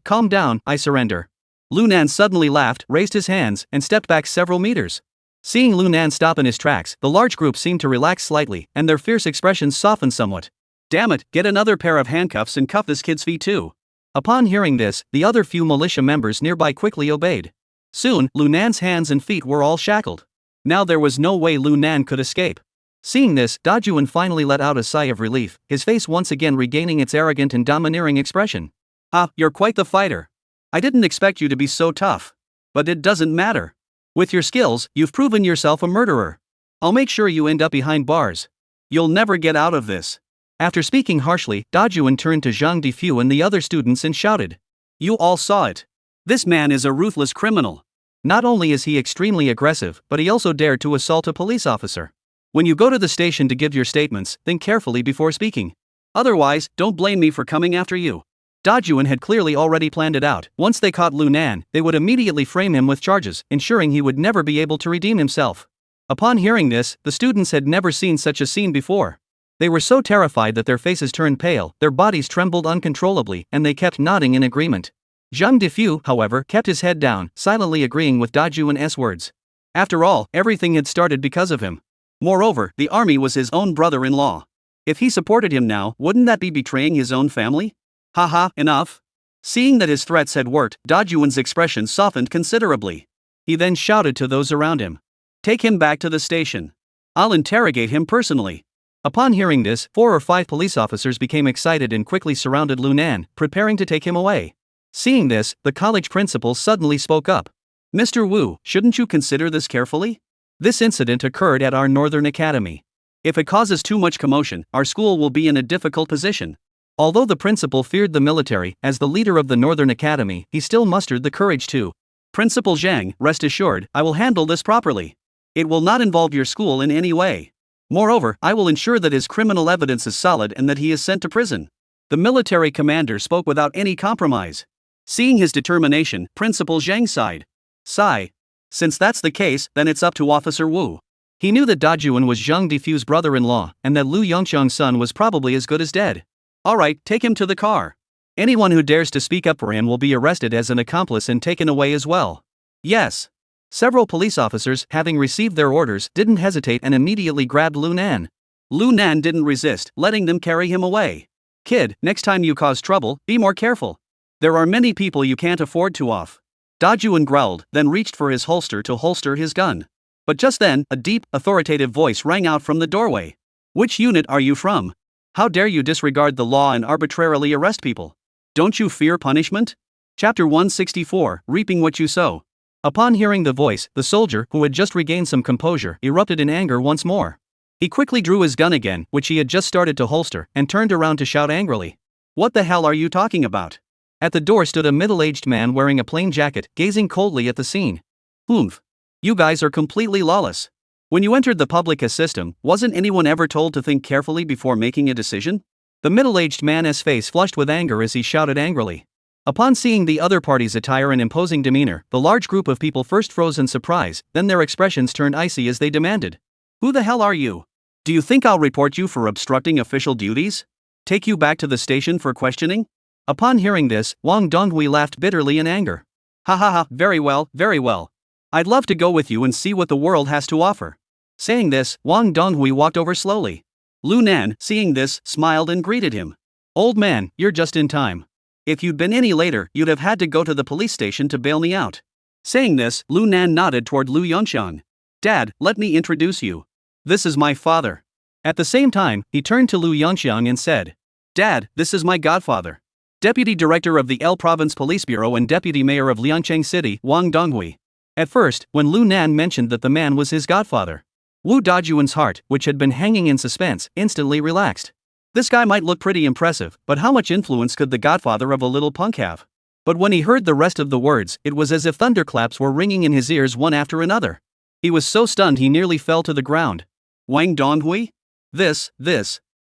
Calm down, I surrender." Lunan suddenly laughed, raised his hands, and stepped back several meters. Seeing Lunan stop in his tracks, the large group seemed to relax slightly, and their fierce expressions softened somewhat. "Damn it, get another pair of handcuffs and cuff this kid's feet too." Upon hearing this, the other few militia members nearby quickly obeyed. Soon, Lunan's hands and feet were all shackled. Now there was no way Lunan could escape. Seeing this, Dajuan finally let out a sigh of relief, his face once again regaining its arrogant and domineering expression. You're quite the fighter. I didn't expect you to be so tough. But it doesn't matter. With your skills, you've proven yourself a murderer. I'll make sure you end up behind bars. You'll never get out of this." After speaking harshly, Dajuan turned to Zhang Defu and the other students and shouted. "You all saw it. This man is a ruthless criminal. Not only is he extremely aggressive, but he also dared to assault a police officer. When you go to the station to give your statements, think carefully before speaking. Otherwise, don't blame me for coming after you." Dajuan had clearly already planned it out. Once they caught Lunan, they would immediately frame him with charges, ensuring he would never be able to redeem himself. Upon hearing this, the students had never seen such a scene before. They were so terrified that their faces turned pale, their bodies trembled uncontrollably, and they kept nodding in agreement. Zhang Defu, however, kept his head down, silently agreeing with Dajuan's words. After all, everything had started because of him. Moreover, the army was his own brother-in-law. If he supported him now, wouldn't that be betraying his own family? Enough. Seeing that his threats had worked, Dajuan's expression softened considerably. He then shouted to those around him. "Take him back to the station. I'll interrogate him personally." Upon hearing this, 4 or 5 police officers became excited and quickly surrounded Lunan, preparing to take him away. Seeing this, the college principal suddenly spoke up. "Mr. Wu, shouldn't you consider this carefully? This incident occurred at our Northern Academy. If it causes too much commotion, our school will be in a difficult position." Although the principal feared the military, as the leader of the Northern Academy, he still mustered the courage to. "Principal Zhang, rest assured, I will handle this properly. It will not involve your school in any way. Moreover, I will ensure that his criminal evidence is solid and that he is sent to prison." The military commander spoke without any compromise. Seeing his determination, Principal Zhang sighed. "Since that's the case, then it's up to Officer Wu. He knew that Dajuan was Zhang Defu's brother-in-law, and that Lu Yongxiang's son was probably as good as dead. Alright, take him to the car. Anyone who dares to speak up for him will be arrested as an accomplice and taken away as well. Yes. Several police officers, having received their orders, didn't hesitate and immediately grabbed Lu Nan. Lu Nan didn't resist, letting them carry him away. Kid, next time you cause trouble, be more careful. There are many people you can't afford to off. Dajuan growled, then reached for his holster to holster his gun. But just then, a deep, authoritative voice rang out from the doorway. Which unit are you from? How dare you disregard the law and arbitrarily arrest people? Don't you fear punishment? Chapter 164, Reaping What You Sow. Upon hearing the voice, the soldier, who had just regained some composure, erupted in anger once more. He quickly drew his gun again, which he had just started to holster, and turned around to shout angrily. What the hell are you talking about? At the door stood a middle-aged man wearing a plain jacket, gazing coldly at the scene. Oomph. You guys are completely lawless. When you entered the public system, wasn't anyone ever told to think carefully before making a decision? The middle-aged man's face flushed with anger as he shouted angrily. Upon seeing the other party's attire and imposing demeanor, the large group of people first froze in surprise, then their expressions turned icy as they demanded. Who the hell are you? Do you think I'll report you for obstructing official duties? Take you back to the station for questioning? Upon hearing this, Wang Donghui laughed bitterly in anger. Ha ha ha, very well, very well. I'd love to go with you and see what the world has to offer. Saying this, Wang Donghui walked over slowly. Lu Nan, seeing this, smiled and greeted him. Old man, you're just in time. If you'd been any later, you'd have had to go to the police station to bail me out. Saying this, Lu Nan nodded toward Lu Yongxiang. Dad, let me introduce you. This is my father. At the same time, he turned to Lu Yongxiang and said, Dad, this is my godfather. Deputy Director of the L Province Police Bureau and Deputy Mayor of Liangcheng City, Wang Donghui. At first, when Lu Nan mentioned that the man was his godfather, Wu Dajuan's heart, which had been hanging in suspense, instantly relaxed. This guy might look pretty impressive, but how much influence could the godfather of a little punk have? But when he heard the rest of the words, it was as if thunderclaps were ringing in his ears one after another. He was so stunned he nearly fell to the ground. Wang Donghui? This.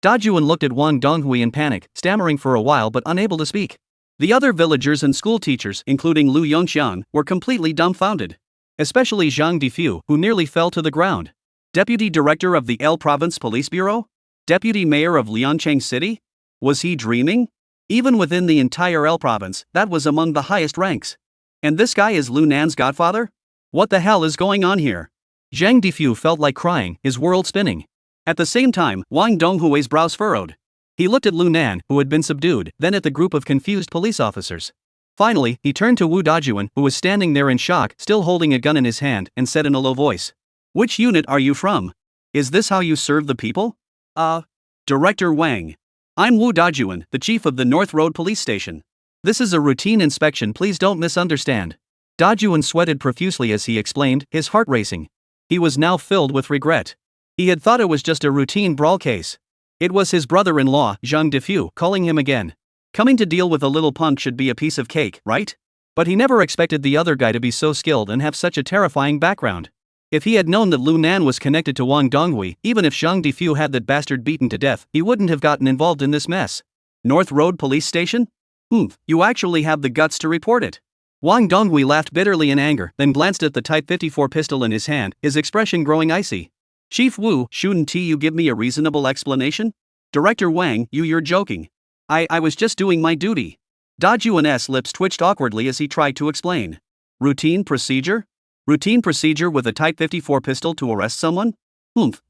Dajuan looked at Wang Donghui in panic, stammering for a while but unable to speak. The other villagers and school teachers, including Lu Yongxiang, were completely dumbfounded. Especially Zhang Defu, who nearly fell to the ground. Deputy Director of the L Province Police Bureau? Deputy Mayor of Liangcheng City? Was he dreaming? Even within the entire L Province, that was among the highest ranks. And this guy is Lu Nan's godfather? What the hell is going on here? Zhang Defu felt like crying, his world spinning. At the same time, Wang Donghui's brows furrowed. He looked at Lu Nan, who had been subdued, then at the group of confused police officers. Finally, he turned to Wu Dajuan, who was standing there in shock, still holding a gun in his hand, and said in a low voice. Which unit are you from? Is this how you serve the people? Director Wang. I'm Wu Dajuan, the chief of the North Road Police Station. This is a routine inspection, please don't misunderstand. Dajuan sweated profusely as he explained, his heart racing. He was now filled with regret. He had thought it was just a routine brawl case. It was his brother-in-law, Zhang Defu, calling him again. Coming to deal with a little punk should be a piece of cake, right? But he never expected the other guy to be so skilled and have such a terrifying background. If he had known that Lu Nan was connected to Wang Donghui, even if Zhang Defu had that bastard beaten to death, he wouldn't have gotten involved in this mess. North Road Police Station? You actually have the guts to report it. Wang Donghui laughed bitterly in anger, then glanced at the Type 54 pistol in his hand, his expression growing icy. Chief Wu, shouldn't you give me a reasonable explanation? Director Wang, you're joking. I was just doing my duty. Dajuan's lips twitched awkwardly as he tried to explain. Routine procedure? Routine procedure with a Type 54 pistol to arrest someone?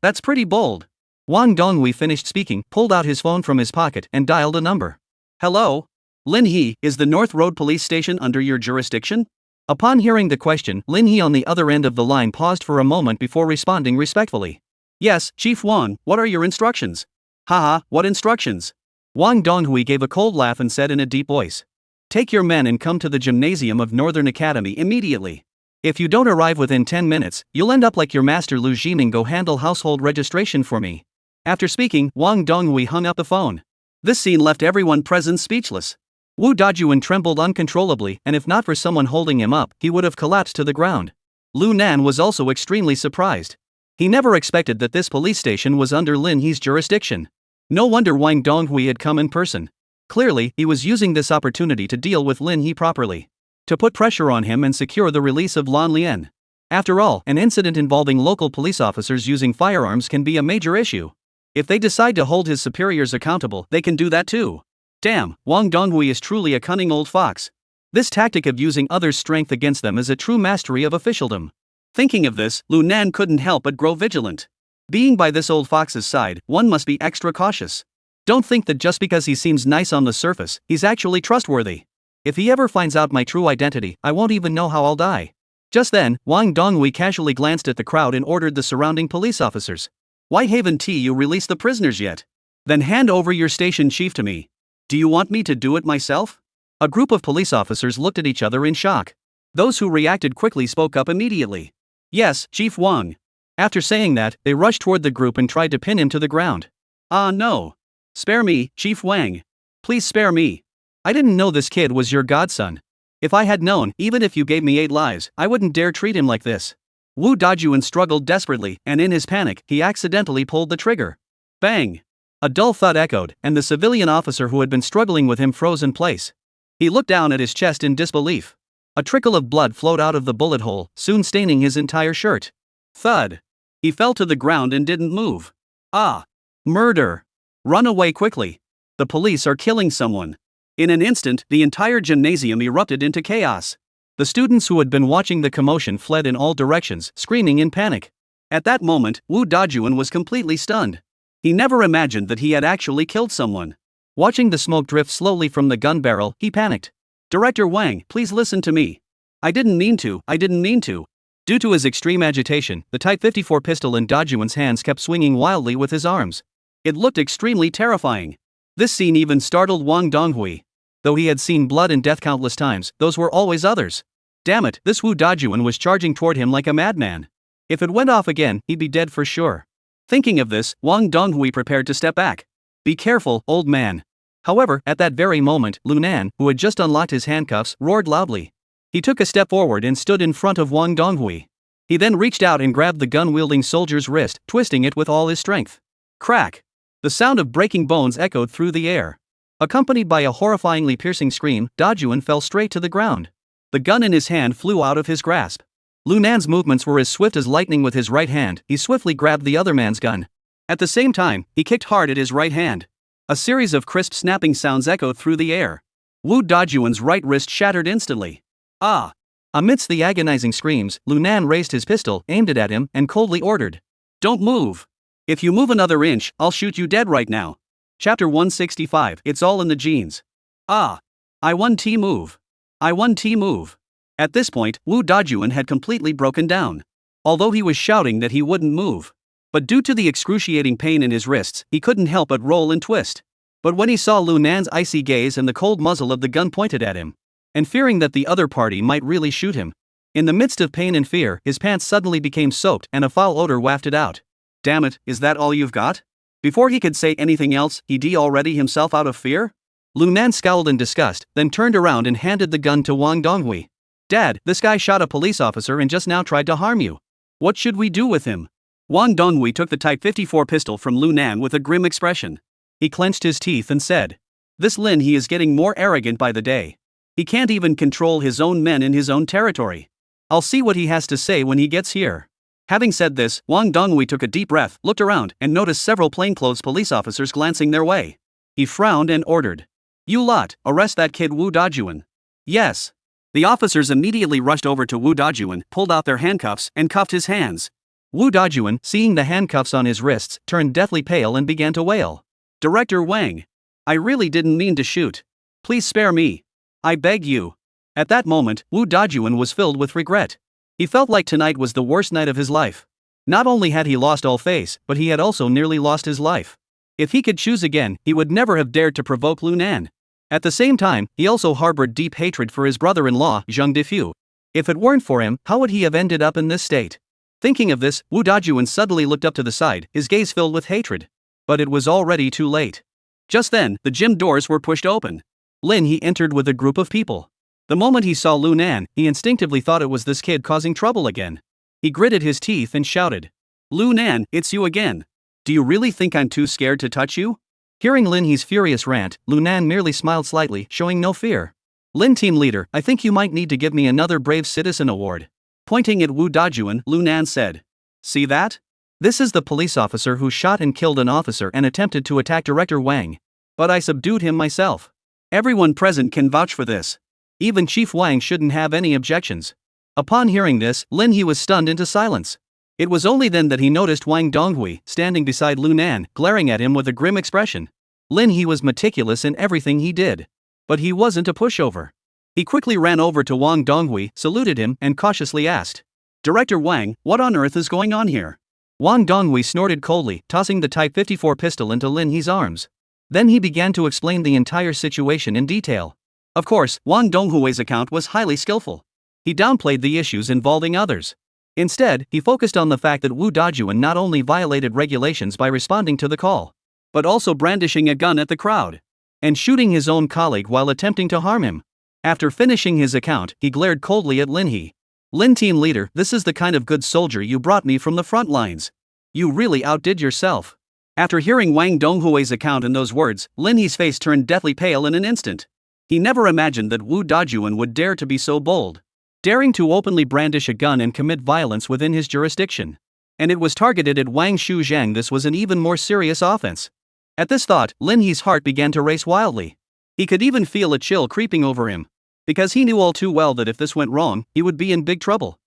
That's pretty bold. Wang Donghui finished speaking, pulled out his phone from his pocket, and dialed a number. Hello? Lin He, is the North Road Police Station under your jurisdiction? Upon hearing the question, Lin He on the other end of the line paused for a moment before responding respectfully. Yes, Chief Wang, what are your instructions? Haha, what instructions? Wang Donghui gave a cold laugh and said in a deep voice. Take your men and come to the gymnasium of Northern Academy immediately. If you don't arrive within 10 minutes, you'll end up like your master Lu Jiming. Go handle household registration for me. After speaking, Wang Donghui hung up the phone. This scene left everyone present speechless. Wu Dajuan trembled uncontrollably, and if not for someone holding him up, he would have collapsed to the ground. Lu Nan was also extremely surprised. He never expected that this police station was under Lin He's jurisdiction. No wonder Wang Donghui had come in person. Clearly, he was using this opportunity to deal with Lin He properly. To put pressure on him and secure the release of Lan Lian. After all, an incident involving local police officers using firearms can be a major issue. If they decide to hold his superiors accountable, they can do that too. Damn, Wang Donghui is truly a cunning old fox. This tactic of using others' strength against them is a true mastery of officialdom. Thinking of this, Lu Nan couldn't help but grow vigilant. Being by this old fox's side, one must be extra cautious. Don't think that just because he seems nice on the surface, he's actually trustworthy. If he ever finds out my true identity, I won't even know how I'll die. Just then, Wang Donghui casually glanced at the crowd and ordered the surrounding police officers. Why haven't you released the prisoners yet? Then hand over your station chief to me. Do you want me to do it myself? A group of police officers looked at each other in shock. Those who reacted quickly spoke up immediately. Yes, Chief Wang. After saying that, they rushed toward the group and tried to pin him to the ground. Ah no. Spare me, Chief Wang. Please spare me. I didn't know this kid was your godson. If I had known, even if you gave me 8 lives, I wouldn't dare treat him like this. Wu Dajuan struggled desperately, and in his panic, he accidentally pulled the trigger. Bang! A dull thud echoed, and the civilian officer who had been struggling with him froze in place. He looked down at his chest in disbelief. A trickle of blood flowed out of the bullet hole, soon staining his entire shirt. Thud! He fell to the ground and didn't move. Ah! Murder! Run away quickly! The police are killing someone. In an instant, the entire gymnasium erupted into chaos. The students who had been watching the commotion fled in all directions, screaming in panic. At that moment, Wu Dajuan was completely stunned. He never imagined that he had actually killed someone. Watching the smoke drift slowly from the gun barrel, he panicked. Director Wang, please listen to me. I didn't mean to. Due to his extreme agitation, the Type 54 pistol in Dajuan's hands kept swinging wildly with his arms. It looked extremely terrifying. This scene even startled Wang Donghui. Though he had seen blood and death countless times, those were always others. Damn it, this Wu Dajuan was charging toward him like a madman. If it went off again, he'd be dead for sure. Thinking of this, Wang Donghui prepared to step back. Be careful, old man. However, at that very moment, Lu Nan, who had just unlocked his handcuffs, roared loudly. He took a step forward and stood in front of Wang Donghui. He then reached out and grabbed the gun-wielding soldier's wrist, twisting it with all his strength. Crack! The sound of breaking bones echoed through the air. Accompanied by a horrifyingly piercing scream, Dajuan fell straight to the ground. The gun in his hand flew out of his grasp. Lu Nan's movements were as swift as lightning. With his right hand, he swiftly grabbed the other man's gun. At the same time, he kicked hard at his right hand. A series of crisp snapping sounds echoed through the air. Wu Dajuan's right wrist shattered instantly. Ah! Amidst the agonizing screams, Lu Nan raised his pistol, aimed it at him, and coldly ordered. Don't move! If you move another inch, I'll shoot you dead right now. Chapter 165, It's All in the Genes. Ah! I won move. At this point, Wu Dajuan had completely broken down. Although he was shouting that he wouldn't move. But due to the excruciating pain in his wrists, he couldn't help but roll and twist. But when he saw Lu Nan's icy gaze and the cold muzzle of the gun pointed at him, and fearing that the other party might really shoot him, in the midst of pain and fear, his pants suddenly became soaked and a foul odor wafted out. Damn it, is that all you've got? Before he could say anything else, he'd already himself out of fear? Lu Nan scowled in disgust, then turned around and handed the gun to Wang Donghui. Dad, this guy shot a police officer and just now tried to harm you. What should we do with him? Wang Donghui took the Type 54 pistol from Lu Nan with a grim expression. He clenched his teeth and said, This Lin he is getting more arrogant by the day. He can't even control his own men in his own territory. I'll see what he has to say when he gets here. Having said this, Wang Donghui took a deep breath, looked around, and noticed several plainclothes police officers glancing their way. He frowned and ordered. You lot, arrest that kid Wu Dajuan. Yes. The officers immediately rushed over to Wu Dajuan, pulled out their handcuffs, and cuffed his hands. Wu Dajuan, seeing the handcuffs on his wrists, turned deathly pale and began to wail. Director Wang. I really didn't mean to shoot. Please spare me. I beg you. At that moment, Wu Dajuan was filled with regret. He felt like tonight was the worst night of his life. Not only had he lost all face, but he had also nearly lost his life. If he could choose again, he would never have dared to provoke Lu Nan. At the same time, he also harbored deep hatred for his brother-in-law, Zhang Defu. If it weren't for him, how would he have ended up in this state? Thinking of this, Wu Dajuan suddenly looked up to the side, his gaze filled with hatred. But it was already too late. Just then, the gym doors were pushed open. Lin he entered with a group of people. The moment he saw Lu Nan, he instinctively thought it was this kid causing trouble again. He gritted his teeth and shouted. Lu Nan, it's you again. Do you really think I'm too scared to touch you? Hearing Lin He's furious rant, Lu Nan merely smiled slightly, showing no fear. Lin team leader, I think you might need to give me another Brave Citizen award. Pointing at Wu Dajuan, Lu Nan said. See that? This is the police officer who shot and killed an officer and attempted to attack Director Wang. But I subdued him myself. Everyone present can vouch for this. Even Chief Wang shouldn't have any objections. Upon hearing this, Lin He was stunned into silence. It was only then that he noticed Wang Donghui standing beside Lu Nan, glaring at him with a grim expression. Lin He was meticulous in everything he did. But he wasn't a pushover. He quickly ran over to Wang Donghui, saluted him, and cautiously asked, Director Wang, what on earth is going on here? Wang Donghui snorted coldly, tossing the Type 54 pistol into Lin He's arms. Then he began to explain the entire situation in detail. Of course, Wang Donghui's account was highly skillful. He downplayed the issues involving others. Instead, he focused on the fact that Wu Dajuan not only violated regulations by responding to the call, but also brandishing a gun at the crowd, and shooting his own colleague while attempting to harm him. After finishing his account, he glared coldly at Lin He. Lin Team Leader, this is the kind of good soldier you brought me from the front lines. You really outdid yourself. After hearing Wang Donghui's account in those words, Lin He's face turned deathly pale in an instant. He never imagined that Wu Dajuan would dare to be so bold, daring to openly brandish a gun and commit violence within his jurisdiction. And it was targeted at Wang Shuzhang. This was an even more serious offense. At this thought, Lin He's heart began to race wildly. He could even feel a chill creeping over him, because he knew all too well that if this went wrong, he would be in big trouble.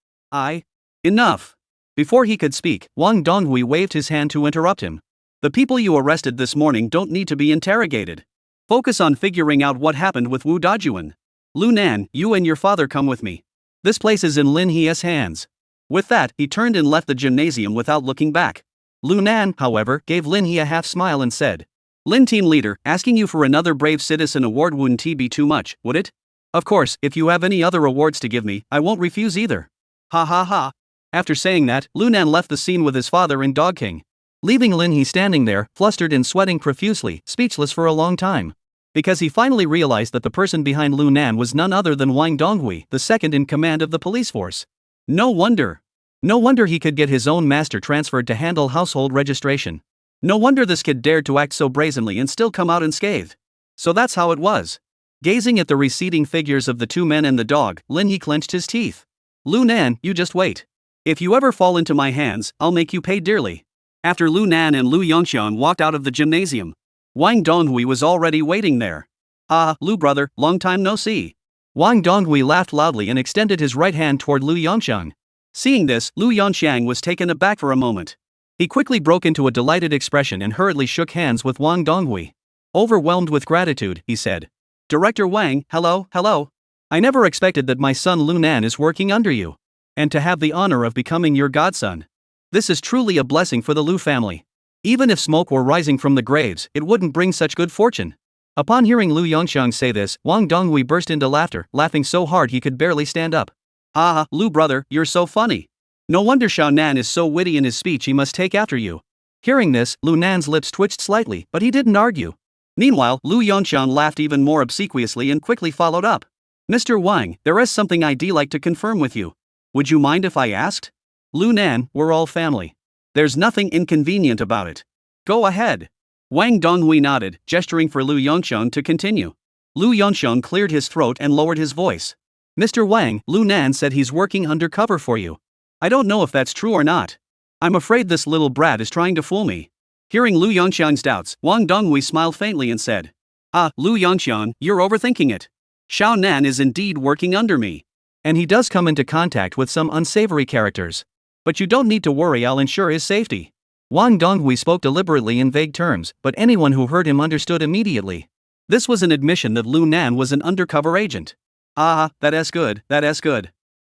Enough. Before he could speak, Wang Donghui waved his hand to interrupt him. The people you arrested this morning don't need to be interrogated. Focus on figuring out what happened with Wu Dajuan. Lu Nan, you and your father come with me. This place is in Lin He's hands. With that, he turned and left the gymnasium without looking back. Lu Nan, however, gave Lin He a half smile and said, Lin Team Leader, asking you for another Brave Citizen award wouldn't be too much, would it? Of course, if you have any other awards to give me, I won't refuse either. Ha ha ha. After saying that, Lu Nan left the scene with his father and Dog King, leaving Lin He standing there, flustered and sweating profusely, speechless for a long time. Because he finally realized that the person behind Lu Nan was none other than Wang Donghui, the second in command of the police force. No wonder he could get his own master transferred to handle household registration. No wonder this kid dared to act so brazenly and still come out unscathed. So that's how it was. Gazing at the receding figures of the two men and the dog, Lin He clenched his teeth. Lu Nan, you just wait. If you ever fall into my hands, I'll make you pay dearly. After Lu Nan and Lu Yongxian walked out of the gymnasium, Wang Donghui was already waiting there. Ah, Lu brother, long time no see. Wang Donghui laughed loudly and extended his right hand toward Lu Yongxiang. Seeing this, Lu Yongxiang was taken aback for a moment. He quickly broke into a delighted expression and hurriedly shook hands with Wang Donghui. Overwhelmed with gratitude, he said, Director Wang, hello. I never expected that my son Lu Nan is working under you, and to have the honor of becoming your godson. This is truly a blessing for the Lu family. Even if smoke were rising from the graves, it wouldn't bring such good fortune. Upon hearing Lu Yongxiang say this, Wang Donghui burst into laughter, laughing so hard he could barely stand up. Ah, Lu brother, you're so funny. No wonder Xiao Nan is so witty in his speech, he must take after you. Hearing this, Lu Nan's lips twitched slightly, but he didn't argue. Meanwhile, Lu Yongxiang laughed even more obsequiously and quickly followed up. Mr. Wang, there is something I'd like to confirm with you. Would you mind if I asked? Lu Nan, we're all family. There's nothing inconvenient about it. Go ahead. Wang Donghui nodded, gesturing for Lu Yongxiang to continue. Lu Yongxiang cleared his throat and lowered his voice. Mr. Wang, Lu Nan said he's working undercover for you. I don't know if that's true or not. I'm afraid this little brat is trying to fool me. Hearing Lu Yongxiang's doubts, Wang Donghui smiled faintly and said, Ah, Lu Yongxiang, you're overthinking it. Xiao Nan is indeed working under me. And he does come into contact with some unsavory characters. But you don't need to worry, I'll ensure his safety. Wang Donghui spoke deliberately in vague terms, but anyone who heard him understood immediately. This was an admission that Lu Nan was an undercover agent. Ah, that is good.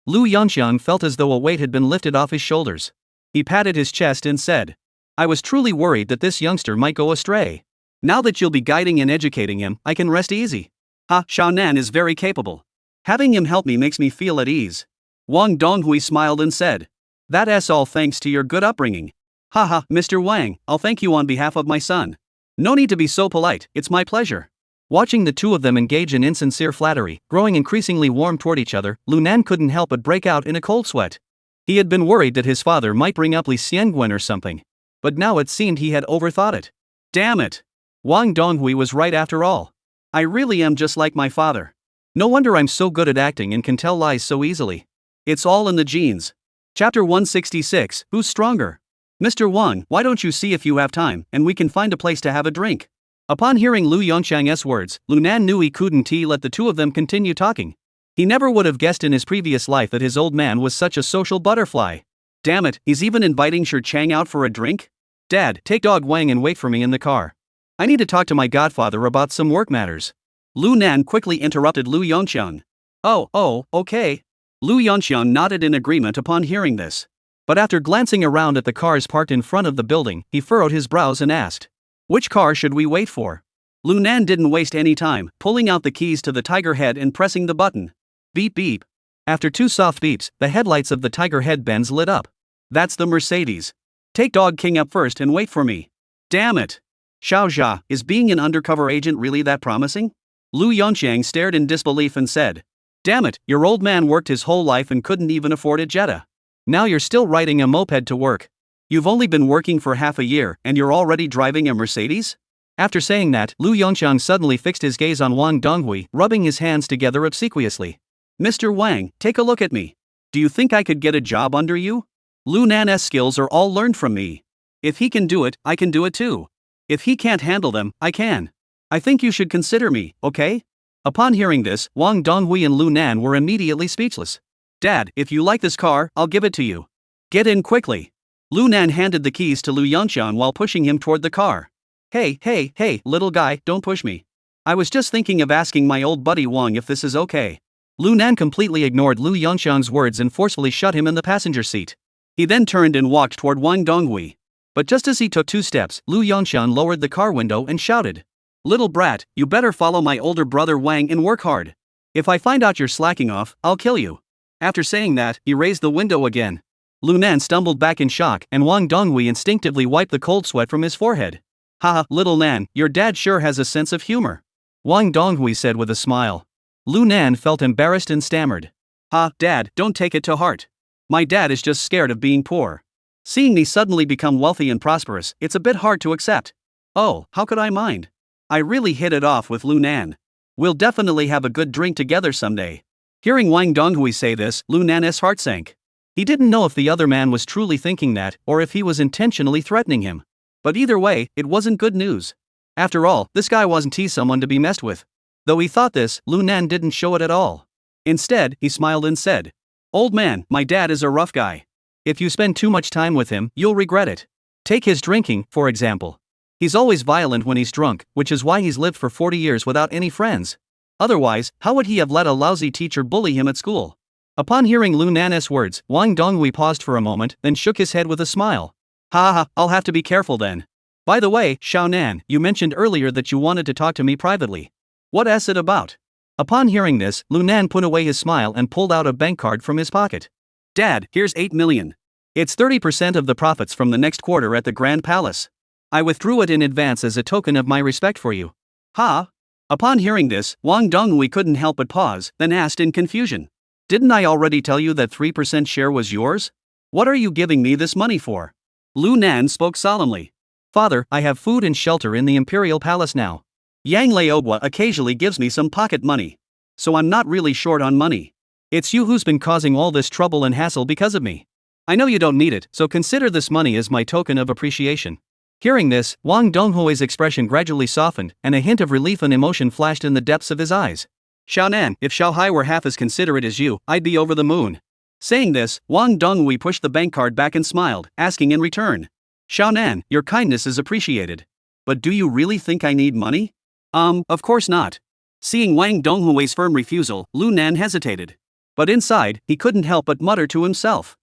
Lu Yongxiang felt as though a weight had been lifted off his shoulders. He patted his chest and said, I was truly worried that this youngster might go astray. Now that you'll be guiding and educating him, I can rest easy. Xiao Nan is very capable. Having him help me makes me feel at ease. Wang Donghui smiled and said, That's all thanks to your good upbringing. Mr. Wang, I'll thank you on behalf of my son. No need to be so polite, it's my pleasure. Watching the two of them engage in insincere flattery, growing increasingly warm toward each other, Lu Nan couldn't help but break out in a cold sweat. He had been worried that his father might bring up Li Xiangguan or something. But now it seemed he had overthought it. Damn it! Wang Donghui was right after all. I really am just like my father. No wonder I'm so good at acting and can tell lies so easily. It's all in the genes. Chapter 166, Who's Stronger? Mr. Wang, why don't you see if you have time, and we can find a place to have a drink? Upon hearing Lu Yongchang's words, Lu Nan knew he couldn't let the two of them continue talking. He never would have guessed in his previous life that his old man was such a social butterfly. Damn it, he's even inviting Shi Chang out for a drink? Dad, take dog Wang and wait for me in the car. I need to talk to my godfather about some work matters. Lu Nan quickly interrupted Lu Yongchang. Oh, okay. Lu Yongchang nodded in agreement upon hearing this. But after glancing around at the cars parked in front of the building, he furrowed his brows and asked, which car should we wait for? Lu Nan didn't waste any time, pulling out the keys to the Tiger Head and pressing the button. Beep beep. After 2 soft beeps, the headlights of the Tiger Head Benz lit up. That's the Mercedes. Take Dog King up first and wait for me. Damn it. Xiao Jia, is being an undercover agent really that promising? Lu Yongchang stared in disbelief and said, damn it, your old man worked his whole life and couldn't even afford a Jetta. Now you're still riding a moped to work. You've only been working for half a year and you're already driving a Mercedes? After saying that, Lu Yongchang suddenly fixed his gaze on Wang Donghui, rubbing his hands together obsequiously. Mr. Wang, take a look at me. Do you think I could get a job under you? Lu Nan's skills are all learned from me. If he can do it, I can do it too. If he can't handle them, I can. I think you should consider me, okay? Upon hearing this, Wang Donghui and Lu Nan were immediately speechless. Dad, if you like this car, I'll give it to you. Get in quickly. Lu Nan handed the keys to Lu Yongchang while pushing him toward the car. Hey, little guy, don't push me. I was just thinking of asking my old buddy Wang if this is okay. Lu Nan completely ignored Lu Yongchang's words and forcefully shut him in the passenger seat. He then turned and walked toward Wang Donghui. But just as he took 2 steps, Lu Yongchang lowered the car window and shouted, little brat, you better follow my older brother Wang and work hard. If I find out you're slacking off, I'll kill you. After saying that, he raised the window again. Lu Nan stumbled back in shock and Wang Donghui instinctively wiped the cold sweat from his forehead. Haha, little Nan, your dad sure has a sense of humor. Wang Donghui said with a smile. Lu Nan felt embarrassed and stammered. Dad, don't take it to heart. My dad is just scared of being poor. Seeing me suddenly become wealthy and prosperous, it's a bit hard to accept. Oh, how could I mind? I really hit it off with Lu Nan. We'll definitely have a good drink together someday. Hearing Wang Donghui say this, Lu Nan's heart sank. He didn't know if the other man was truly thinking that, or if he was intentionally threatening him. But either way, it wasn't good news. After all, this guy wasn't someone to be messed with. Though he thought this, Lu Nan didn't show it at all. Instead, he smiled and said, old man, my dad is a rough guy. If you spend too much time with him, you'll regret it. Take his drinking, for example. He's always violent when he's drunk, which is why he's lived for 40 years without any friends. Otherwise, how would he have let a lousy teacher bully him at school? Upon hearing Lu Nan's words, Wang Donghui paused for a moment, then shook his head with a smile. I'll have to be careful then. By the way, Xiao Nan, you mentioned earlier that you wanted to talk to me privately. What's it about? Upon hearing this, Lu Nan put away his smile and pulled out a bank card from his pocket. Dad, here's 8 million. It's 30% of the profits from the next quarter at the Grand Palace. I withdrew it in advance as a token of my respect for you. Upon hearing this, Wang Donghui couldn't help but pause, then asked in confusion. Didn't I already tell you that 3% share was yours? What are you giving me this money for? Lu Nan spoke solemnly. Father, I have food and shelter in the Imperial Palace now. Yang Laobwa occasionally gives me some pocket money. So I'm not really short on money. It's you who's been causing all this trouble and hassle because of me. I know you don't need it, so consider this money as my token of appreciation. Hearing this, Wang Donghui's expression gradually softened, and a hint of relief and emotion flashed in the depths of his eyes. Xiao Nan, if Xiao Hai were half as considerate as you, I'd be over the moon. Saying this, Wang Donghui pushed the bank card back and smiled, asking in return. Xiao Nan, your kindness is appreciated. But do you really think I need money? Of course not. Seeing Wang Donghui's firm refusal, Lu Nan hesitated. But inside, he couldn't help but mutter to himself.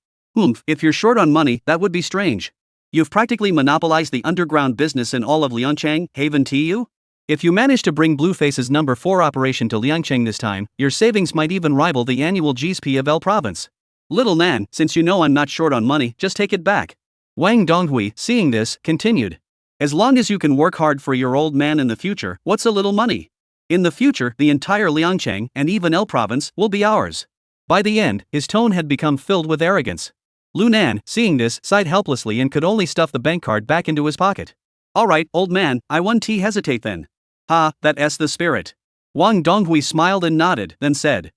If you're short on money, that would be strange. You've practically monopolized the underground business in all of Liangcheng, Haven TU? If you manage to bring Blueface's number 4 operation to Liangcheng this time, your savings might even rival the annual GSP of L Province. Little Nan, since you know I'm not short on money, just take it back. Wang Donghui, seeing this, continued. As long as you can work hard for your old man in the future, what's a little money? In the future, the entire Liangcheng, and even L Province, will be ours. By the end, his tone had become filled with arrogance. Lu Nan, seeing this, sighed helplessly and could only stuff the bank card back into his pocket. Alright, old man, I won't hesitate then. That's the spirit. Wang Donghui smiled and nodded, then said.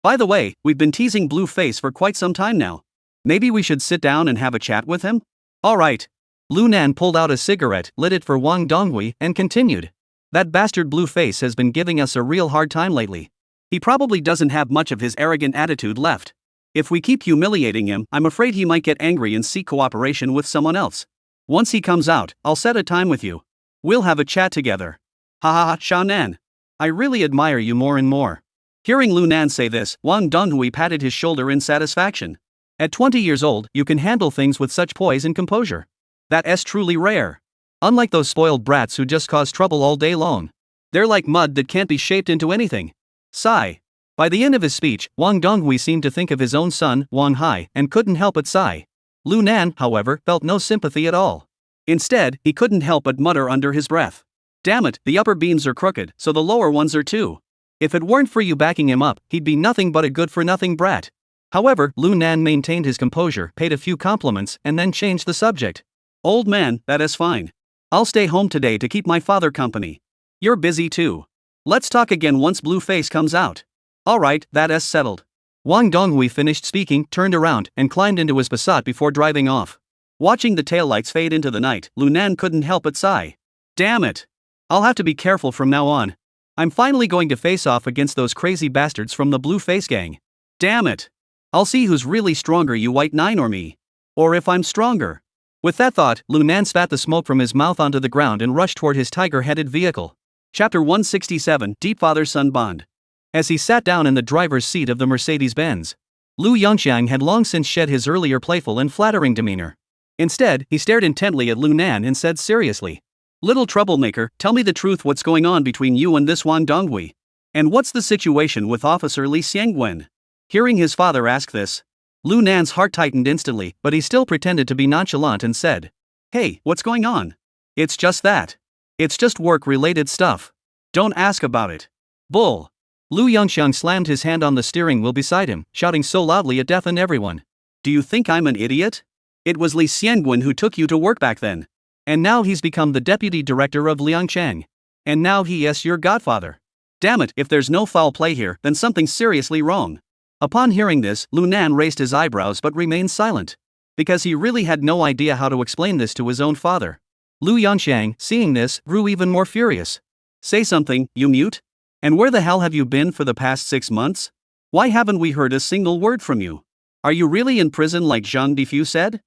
By the way, we've been teasing Blueface for quite some time now. Maybe we should sit down and have a chat with him? Alright. Lu Nan pulled out a cigarette, lit it for Wang Donghui, and continued. That bastard Blueface has been giving us a real hard time lately. He probably doesn't have much of his arrogant attitude left. If we keep humiliating him, I'm afraid he might get angry and seek cooperation with someone else. Once he comes out, I'll set a time with you. We'll have a chat together. Ha ha ha, Sha Nan. I really admire you more and more. Hearing Lu Nan say this, Wang Donghui patted his shoulder in satisfaction. At 20 years old, you can handle things with such poise and composure. That's truly rare. Unlike those spoiled brats who just cause trouble all day long. They're like mud that can't be shaped into anything. Sigh. By the end of his speech, Wang Donghui seemed to think of his own son, Wang Hai, and couldn't help but sigh. Lu Nan, however, felt no sympathy at all. Instead, he couldn't help but mutter under his breath. Damn it, the upper beams are crooked, so the lower ones are too. If it weren't for you backing him up, he'd be nothing but a good-for-nothing brat. However, Lu Nan maintained his composure, paid a few compliments, and then changed the subject. Old man, that is fine. I'll stay home today to keep my father company. You're busy too. Let's talk again once Blueface comes out. Alright, that's settled. Wang Donghui finished speaking, turned around, and climbed into his Passat before driving off. Watching the taillights fade into the night, Lu Nan couldn't help but sigh. Damn it. I'll have to be careful from now on. I'm finally going to face off against those crazy bastards from the Blueface gang. Damn it. I'll see who's really stronger, you White Nine or me. Or if I'm stronger. With that thought, Lu Nan spat the smoke from his mouth onto the ground and rushed toward his tiger-headed vehicle. Chapter 167, Deep Father-Son Bond. As he sat down in the driver's seat of the Mercedes-Benz, Lu Yongxiang had long since shed his earlier playful and flattering demeanor. Instead, he stared intently at Lu Nan and said seriously, "Little troublemaker, tell me the truth, what's going on between you and this Wang Donghui? And what's the situation with Officer Li Xiangwen?" Hearing his father ask this, Lu Nan's heart tightened instantly, but he still pretended to be nonchalant and said, "Hey, what's going on? It's just that. It's just work-related stuff. Don't ask about it." Bull. Lu Yongxiang slammed his hand on the steering wheel beside him, shouting so loudly it deafened everyone. "Do you think I'm an idiot? It was Li Xiangwen who took you to work back then. And now he's become the deputy director of Liangchang. And now he is your godfather. Damn it, if there's no foul play here, then something's seriously wrong." Upon hearing this, Lu Nan raised his eyebrows but remained silent. Because he really had no idea how to explain this to his own father. Lu Yongxiang, seeing this, grew even more furious. "Say something, you mute? And where the hell have you been for the past 6 months? Why haven't we heard a single word from you? Are you really in prison like Zhang Difu said?"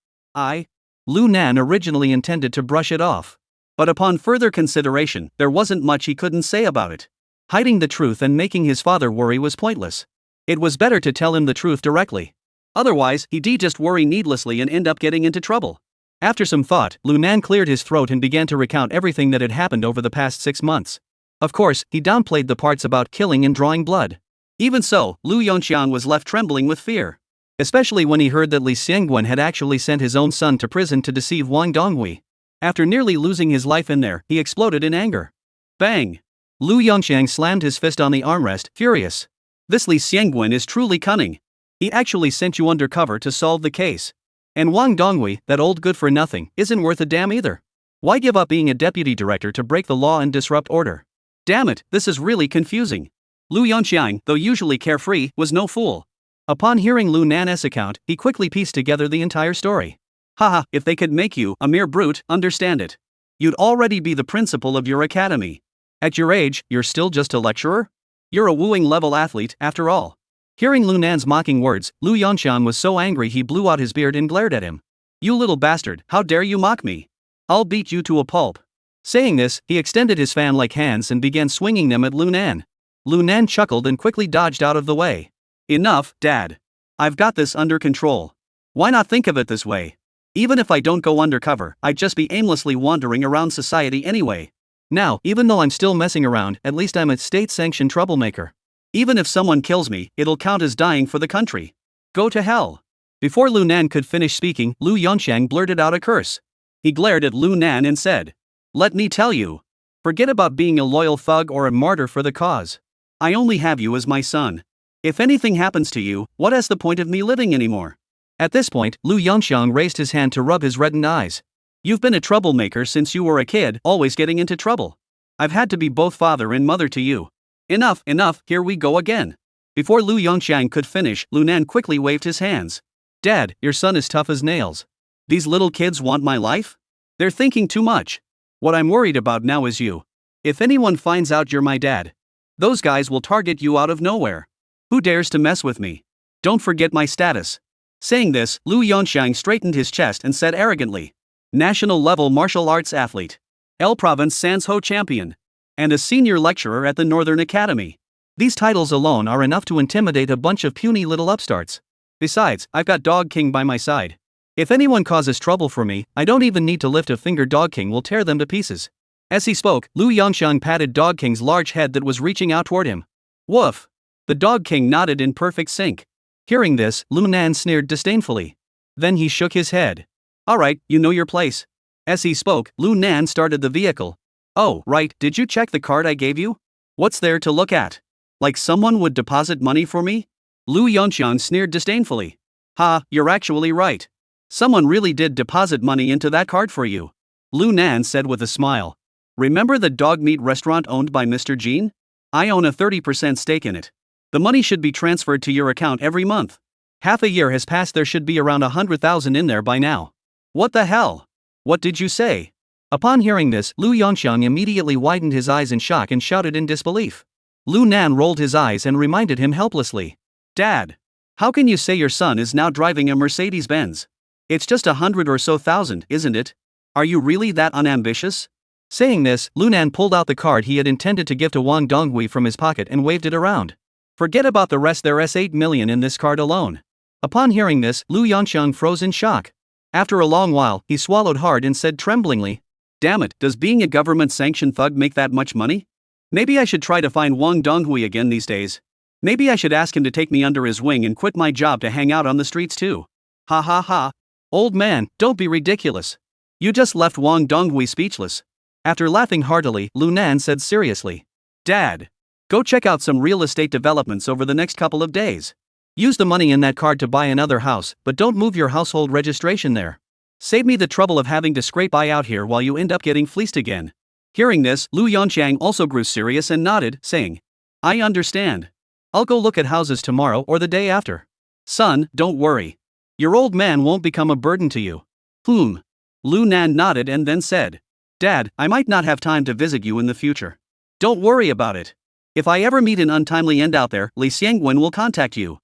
Lu Nan originally intended to brush it off. But upon further consideration, there wasn't much he couldn't say about it. Hiding the truth and making his father worry was pointless. It was better to tell him the truth directly. Otherwise, he'd just worry needlessly and end up getting into trouble. After some thought, Lu Nan cleared his throat and began to recount everything that had happened over the past 6 months. Of course, he downplayed the parts about killing and drawing blood. Even so, Lu Yongxiang was left trembling with fear. Especially when he heard that Li Xiangwen had actually sent his own son to prison to deceive Wang Donghui. After nearly losing his life in there, he exploded in anger. Bang! Lu Yongxiang slammed his fist on the armrest, furious. This Li Xiangwen is truly cunning. He actually sent you undercover to solve the case. And Wang Donghui, that old good-for-nothing, isn't worth a damn either. Why give up being a deputy director to break the law and disrupt order? Damn it, this is really confusing. Lu Yongxiang, though usually carefree, was no fool. Upon hearing Lu Nan's account, he quickly pieced together the entire story. Haha, if they could make you, a mere brute, understand it. You'd already be the principal of your academy. At your age, you're still just a lecturer? You're a wooing-level athlete, after all. Hearing Lu Nan's mocking words, Lu Yongxiang was so angry he blew out his beard and glared at him. "You little bastard, how dare you mock me? I'll beat you to a pulp." Saying this, he extended his fan-like hands and began swinging them at Lu Nan. Lu Nan chuckled and quickly dodged out of the way. "Enough, Dad. I've got this under control. Why not think of it this way? Even if I don't go undercover, I'd just be aimlessly wandering around society anyway. Now, even though I'm still messing around, at least I'm a state-sanctioned troublemaker. Even if someone kills me, it'll count as dying for the country. Go to hell." Before Lu Nan could finish speaking, Lu Yongxiang blurted out a curse. He glared at Lu Nan and said, "Let me tell you. Forget about being a loyal thug or a martyr for the cause. I only have you as my son. If anything happens to you, what is the point of me living anymore?" At this point, Lu Yongxiang raised his hand to rub his reddened eyes. "You've been a troublemaker since you were a kid, always getting into trouble. I've had to be both father and mother to you. Enough, here we go again." Before Lu Yongxiang could finish, Lu Nan quickly waved his hands. Dad, your son is tough as nails. These little kids want my life? They're thinking too much. What I'm worried about now is you. If anyone finds out you're my dad, those guys will target you out of nowhere. Who dares to mess with me? Don't forget my status. Saying this, Lu Yongxiang straightened his chest and said arrogantly, national level martial arts athlete, El Province Sans Ho champion, and a senior lecturer at the Northern Academy. These titles alone are enough to intimidate a bunch of puny little upstarts. Besides, I've got Dog King by my side. If anyone causes trouble for me, I don't even need to lift a finger. Dog King will tear them to pieces. As he spoke, Lu Yongxiang patted Dog King's large head that was reaching out toward him. Woof! The Dog King nodded in perfect sync. Hearing this, Lu Nan sneered disdainfully. Then he shook his head. Alright, you know your place. As he spoke, Lu Nan started the vehicle. Oh, right, did you check the card I gave you? What's there to look at? Like someone would deposit money for me? Lu Yongxiang sneered disdainfully. Ha, you're actually right. Someone really did deposit money into that card for you. Lu Nan said with a smile. Remember the dog meat restaurant owned by Mr. Jean? I own a 30% stake in it. The money should be transferred to your account every month. Half a year has passed, there should be around 100,000 in there by now. What the hell? What did you say? Upon hearing this, Lu Yongxiang immediately widened his eyes in shock and shouted in disbelief. Lu Nan rolled his eyes and reminded him helplessly. Dad, how can you say your son is now driving a Mercedes-Benz? It's just 100 or so thousand, isn't it? Are you really that unambitious? Saying this, Lu Nan pulled out the card he had intended to give to Wang Donghui from his pocket and waved it around. Forget about the rest, there's 8 million in this card alone. Upon hearing this, Lu Yongxiang froze in shock. After a long while, he swallowed hard and said tremblingly, damn it, does being a government-sanctioned thug make that much money? Maybe I should try to find Wang Donghui again these days. Maybe I should ask him to take me under his wing and quit my job to hang out on the streets too. Ha ha ha. Old man, don't be ridiculous. You just left Wang Donghui speechless. After laughing heartily, Lu Nan said seriously, Dad, go check out some real estate developments over the next couple of days. Use the money in that card to buy another house, but don't move your household registration there. Save me the trouble of having to scrape by out here while you end up getting fleeced again. Hearing this, Lu Yongxiang also grew serious and nodded, saying, I understand. I'll go look at houses tomorrow or the day after. Son, don't worry. Your old man won't become a burden to you. Lu Nan nodded and then said, Dad, I might not have time to visit you in the future. Don't worry about it. If I ever meet an untimely end out there, Li Xiangwen will contact you.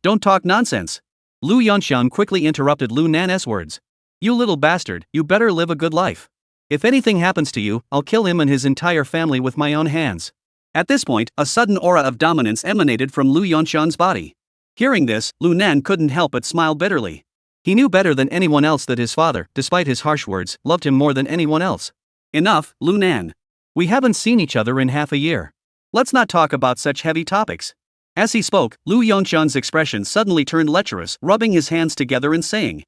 Don't talk nonsense. Lu Yongxiang quickly interrupted Lu Nan's words. You little bastard, you better live a good life. If anything happens to you, I'll kill him and his entire family with my own hands. At this point, a sudden aura of dominance emanated from Lu Yongxiang's body. Hearing this, Lu Nan couldn't help but smile bitterly. He knew better than anyone else that his father, despite his harsh words, loved him more than anyone else. Enough, Lu Nan. We haven't seen each other in half a year. Let's not talk about such heavy topics. As he spoke, Lu Yongxiang's expression suddenly turned lecherous, rubbing his hands together and saying,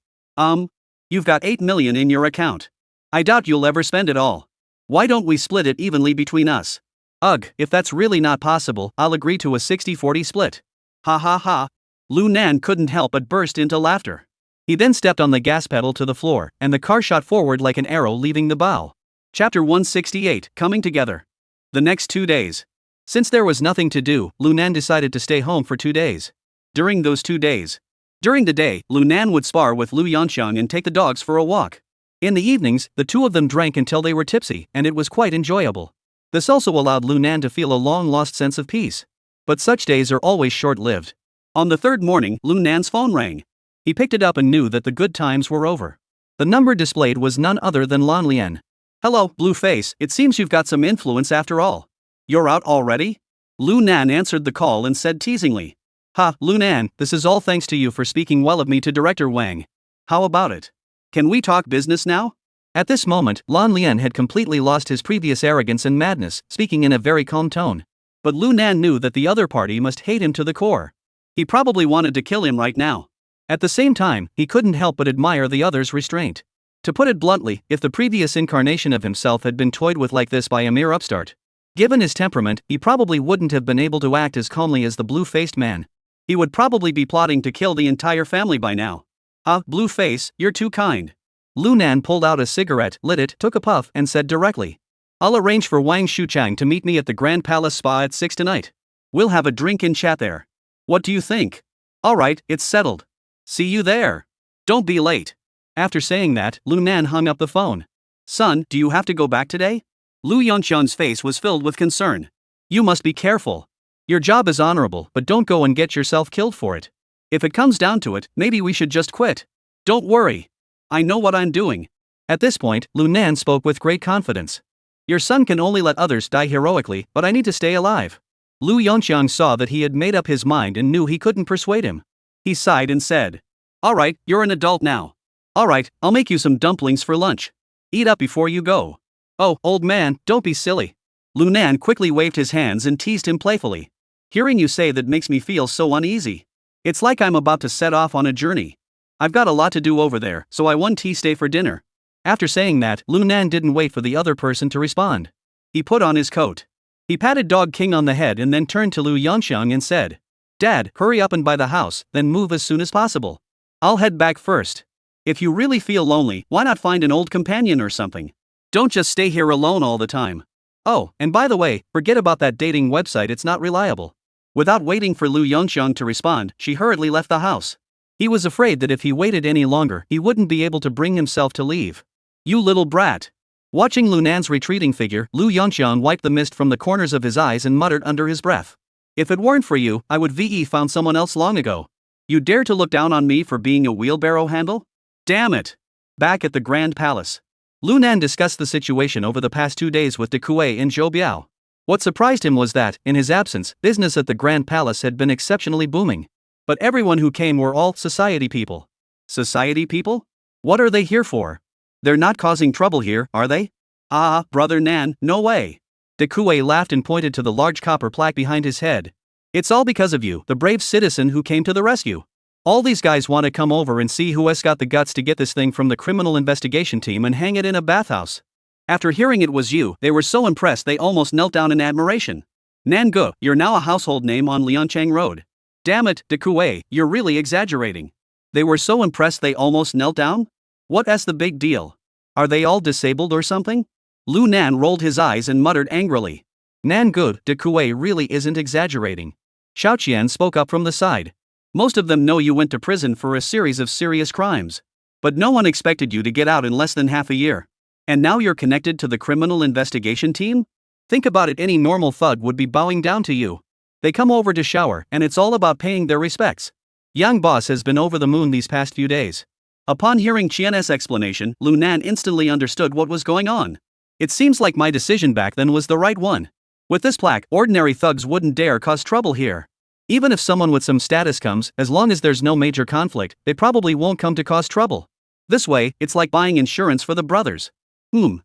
you've got 8 million in your account. I doubt you'll ever spend it all. Why don't we split it evenly between us? Ugh, if that's really not possible, I'll agree to a 60-40 split. Ha ha ha. Lu Nan couldn't help but burst into laughter. He then stepped on the gas pedal to the floor, and the car shot forward like an arrow leaving the bow. Chapter 168, Coming Together. The next 2 days. Since there was nothing to do, Lu Nan decided to stay home for 2 days. During those 2 days, during the day, Lu Nan would spar with Lu Yongxiang and take the dogs for a walk. In the evenings, the two of them drank until they were tipsy, and it was quite enjoyable. This also allowed Lu Nan to feel a long-lost sense of peace. But such days are always short-lived. On the third morning, Lu Nan's phone rang. He picked it up and knew that the good times were over. The number displayed was none other than Lan Lian. Hello, Blueface, it seems you've got some influence after all. You're out already? Lu Nan answered the call and said teasingly. Ha, Lu Nan, this is all thanks to you for speaking well of me to Director Wang. How about it? Can we talk business now? At this moment, Lan Lian had completely lost his previous arrogance and madness, speaking in a very calm tone. But Lu Nan knew that the other party must hate him to the core. He probably wanted to kill him right now. At the same time, he couldn't help but admire the other's restraint. To put it bluntly, if the previous incarnation of himself had been toyed with like this by a mere upstart, given his temperament, he probably wouldn't have been able to act as calmly as the blue-faced man. He would probably be plotting to kill the entire family by now. Blueface, you're too kind. Lu Nan pulled out a cigarette, lit it, took a puff, and said directly. I'll arrange for Wang Shuchang to meet me at the Grand Palace Spa at 6 tonight. We'll have a drink and chat there. What do you think? Alright, it's settled. See you there. Don't be late. After saying that, Lu Nan hung up the phone. Son, do you have to go back today? Lu Yongxiang's face was filled with concern. You must be careful. Your job is honorable, but don't go and get yourself killed for it. If it comes down to it, maybe we should just quit. Don't worry. I know what I'm doing. At this point, Lu Nan spoke with great confidence. Your son can only let others die heroically, but I need to stay alive. Lu Yongxiang saw that he had made up his mind and knew he couldn't persuade him. He sighed and said, Alright, you're an adult now. Alright, I'll make you some dumplings for lunch. Eat up before you go. Oh, old man, don't be silly. Lu Nan quickly waved his hands and teased him playfully. Hearing you say that makes me feel so uneasy. It's like I'm about to set off on a journey. I've got a lot to do over there, so I want to stay for dinner. After saying that, Lu Nan didn't wait for the other person to respond. He put on his coat. He patted Dog King on the head and then turned to Lu Yongxiang and said, Dad, hurry up and buy the house, then move as soon as possible. I'll head back first. If you really feel lonely, why not find an old companion or something? Don't just stay here alone all the time. Oh, and by the way, forget about that dating website, it's not reliable. Without waiting for Lu Yongxiang to respond, she hurriedly left the house. He was afraid that if he waited any longer, he wouldn't be able to bring himself to leave. You little brat. Watching Lu Nan's retreating figure, Lu Yongxiang wiped the mist from the corners of his eyes and muttered under his breath. If it weren't for you, I would found someone else long ago. You dare to look down on me for being a wheelbarrow handle? Damn it. Back at the Grand Palace, Lu Nan discussed the situation over the past 2 days with De Kuei and Zhou Biao. What surprised him was that, in his absence, business at the Grand Palace had been exceptionally booming. But everyone who came were all society people. Society people? What are they here for? They're not causing trouble here, are they? Ah, brother Nan, no way. De Kuei laughed and pointed to the large copper plaque behind his head. It's all because of you, the brave citizen who came to the rescue. All these guys want to come over and see who has got the guts to get this thing from the criminal investigation team and hang it in a bathhouse. After hearing it was you, they were so impressed they almost knelt down in admiration. Nan Ge, you're now a household name on Liancheng Road. Damn it, De Kuei, you're really exaggerating. They were so impressed they almost knelt down? What's the big deal? Are they all disabled or something? Lu Nan rolled his eyes and muttered angrily. Nan Ge, De Kuei really isn't exaggerating. Xiaoqian spoke up from the side. Most of them know you went to prison for a series of serious crimes. But no one expected you to get out in less than half a year. And now you're connected to the criminal investigation team? Think about it, any normal thug would be bowing down to you. They come over to shower, and it's all about paying their respects. Yang Boss has been over the moon these past few days. Upon hearing Qian's explanation, Lu Nan instantly understood what was going on. It seems like my decision back then was the right one. With this plaque, ordinary thugs wouldn't dare cause trouble here. Even if someone with some status comes, as long as there's no major conflict, they probably won't come to cause trouble. This way, it's like buying insurance for the brothers.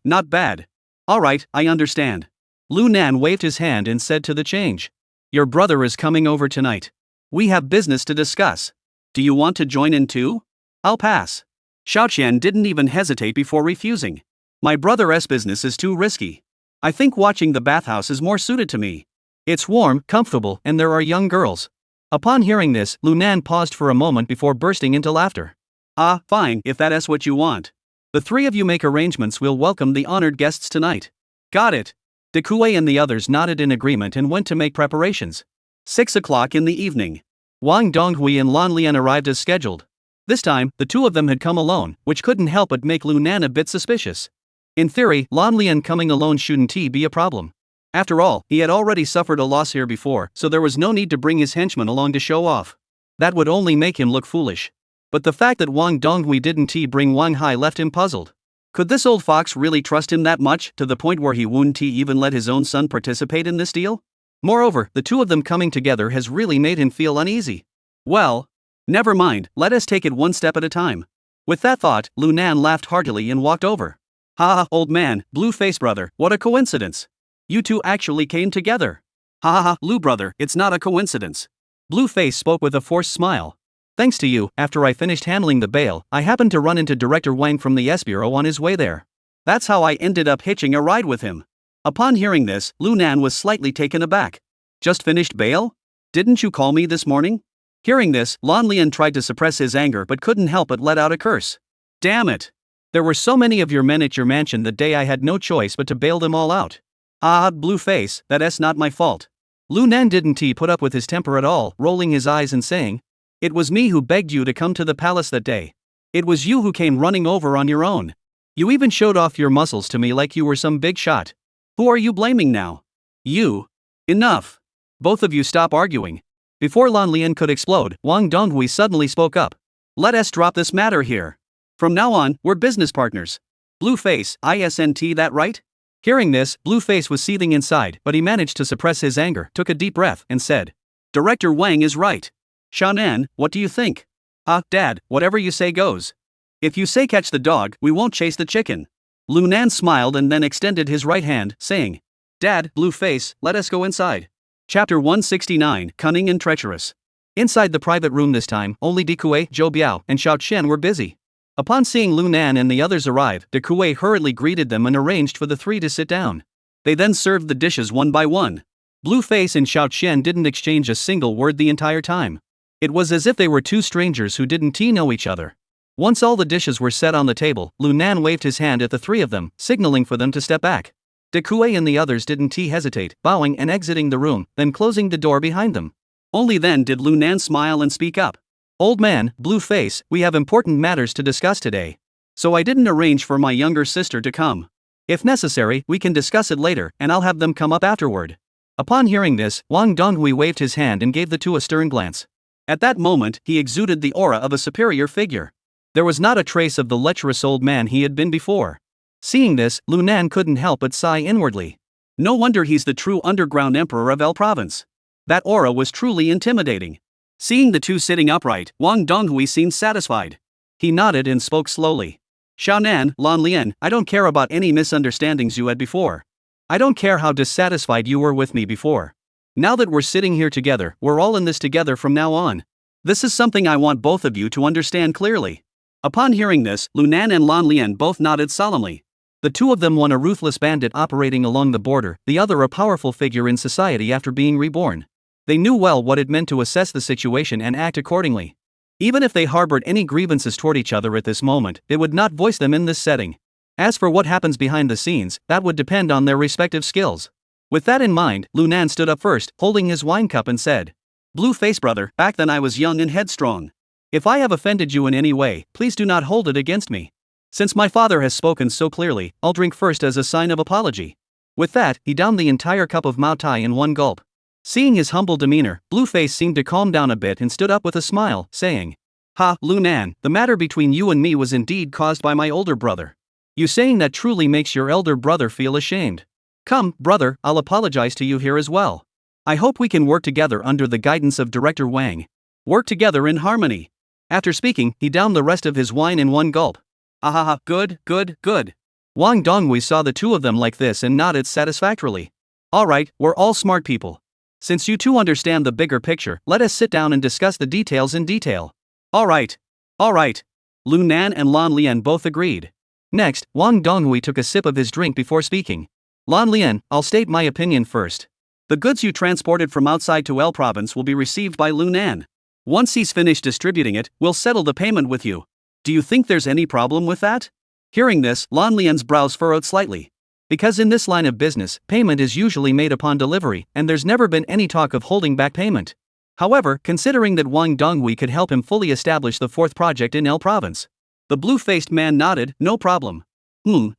Not bad. Alright, I understand. Lu Nan waved his hand and said to the change. Your brother is coming over tonight. We have business to discuss. Do you want to join in too? I'll pass. Xiaoqian didn't even hesitate before refusing. My brother's business is too risky. I think watching the bathhouse is more suited to me. It's warm, comfortable, and there are young girls. Upon hearing this, Lu Nan paused for a moment before bursting into laughter. Ah, fine, if that's what you want. The three of you make arrangements, we'll welcome the honored guests tonight. Got it. De Kuei and the others nodded in agreement and went to make preparations. 6 o'clock in the evening. Wang Donghui and Lan Lian arrived as scheduled. This time, the two of them had come alone, which couldn't help but make Lu Nan a bit suspicious. In theory, Lan Lian coming alone shouldn't be a problem. After all, he had already suffered a loss here before, so there was no need to bring his henchmen along to show off. That would only make him look foolish. But the fact that Wang Donghui didn't bring Wang Hai left him puzzled. Could this old fox really trust him that much, to the point where he wouldn't even let his own son participate in this deal? Moreover, the two of them coming together has really made him feel uneasy. Well, never mind, let us take it one step at a time. With that thought, Lu Nan laughed heartily and walked over. Ha, old man, blue-faced brother, what a coincidence. You two actually came together. Ha, Lu brother, it's not a coincidence. Blueface spoke with a forced smile. Thanks to you, after I finished handling the bail, I happened to run into Director Wang from the S Bureau on his way there. That's how I ended up hitching a ride with him. Upon hearing this, Lu Nan was slightly taken aback. Just finished bail? Didn't you call me this morning? Hearing this, Lan Lian tried to suppress his anger but couldn't help but let out a curse. Damn it! There were so many of your men at your mansion that day I had no choice but to bail them all out. Ah, Blueface, that's not my fault. Lu Nan didn't put up with his temper at all, rolling his eyes and saying, "It was me who begged you to come to the palace that day. It was you who came running over on your own. You even showed off your muscles to me like you were some big shot. Who are you blaming now? You. Enough. Both of you stop arguing." Before Lan Lian could explode, Wang Donghui suddenly spoke up. "Let us drop this matter here. From now on, we're business partners. Blueface, isn't that right?" Hearing this, Blueface was seething inside, but he managed to suppress his anger, took a deep breath, and said, "Director Wang is right. Shan'an, what do you think?" Dad, whatever you say goes. If you say catch the dog, we won't chase the chicken." Lu Nan smiled and then extended his right hand, saying, "Dad, Blueface, let us go inside." Chapter 169, Cunning and Treacherous. Inside the private room this time, only Dikue, Zhou Biao, and Xiao Chen were busy. Upon seeing Lu Nan and the others arrive, Dikue hurriedly greeted them and arranged for the three to sit down. They then served the dishes one by one. Blueface and Xiao Chen didn't exchange a single word the entire time. It was as if they were two strangers who didn't know each other. Once all the dishes were set on the table, Lu Nan waved his hand at the three of them, signaling for them to step back. Dikue and the others didn't hesitate, bowing and exiting the room, then closing the door behind them. Only then did Lu Nan smile and speak up. "Old man, Blueface, we have important matters to discuss today. So I didn't arrange for my younger sister to come. If necessary, we can discuss it later, and I'll have them come up afterward." Upon hearing this, Wang Donghui waved his hand and gave the two a stern glance. At that moment, he exuded the aura of a superior figure. There was not a trace of the lecherous old man he had been before. Seeing this, Lu Nan couldn't help but sigh inwardly. No wonder he's the true underground emperor of El Province. That aura was truly intimidating. Seeing the two sitting upright, Wang Donghui seemed satisfied. He nodded and spoke slowly. "Xiaonan, Lan Lian, I don't care about any misunderstandings you had before. I don't care how dissatisfied you were with me before. Now that we're sitting here together, we're all in this together from now on. This is something I want both of you to understand clearly." Upon hearing this, Lu Nan and Lan Lian both nodded solemnly. The two of them, one a ruthless bandit operating along the border, the other a powerful figure in society after being reborn. They knew well what it meant to assess the situation and act accordingly. Even if they harbored any grievances toward each other at this moment, they would not voice them in this setting. As for what happens behind the scenes, that would depend on their respective skills. With that in mind, Lu Nan stood up first, holding his wine cup and said, "Blueface brother, back then I was young and headstrong. If I have offended you in any way, please do not hold it against me. Since my father has spoken so clearly, I'll drink first as a sign of apology." With that, he downed the entire cup of Mao Tai in one gulp. Seeing his humble demeanor, Blueface seemed to calm down a bit and stood up with a smile, saying, "Ha, Lu Nan, the matter between you and me was indeed caused by my older brother. You saying that truly makes your elder brother feel ashamed. Come, brother, I'll apologize to you here as well. I hope we can work together under the guidance of Director Wang. Work together in harmony." After speaking, he downed the rest of his wine in one gulp. "Ahaha, good, good, good." Wang Donghui saw the two of them like this and nodded satisfactorily. "Alright, we're all smart people. Since you two understand the bigger picture, let us sit down and discuss the details in detail." Alright. Lu Nan and Lan Lian both agreed. Next, Wang Donghui took a sip of his drink before speaking. "Lan Lian, I'll state my opinion first. The goods you transported from outside to El Province will be received by Lu Nan. Once he's finished distributing it, we'll settle the payment with you. Do you think there's any problem with that?" Hearing this, Lan Lian's brows furrowed slightly. Because in this line of business, payment is usually made upon delivery, and there's never been any talk of holding back payment. However, considering that Wang Donghui could help him fully establish the fourth project in El Province, the blue-faced man nodded, "No problem."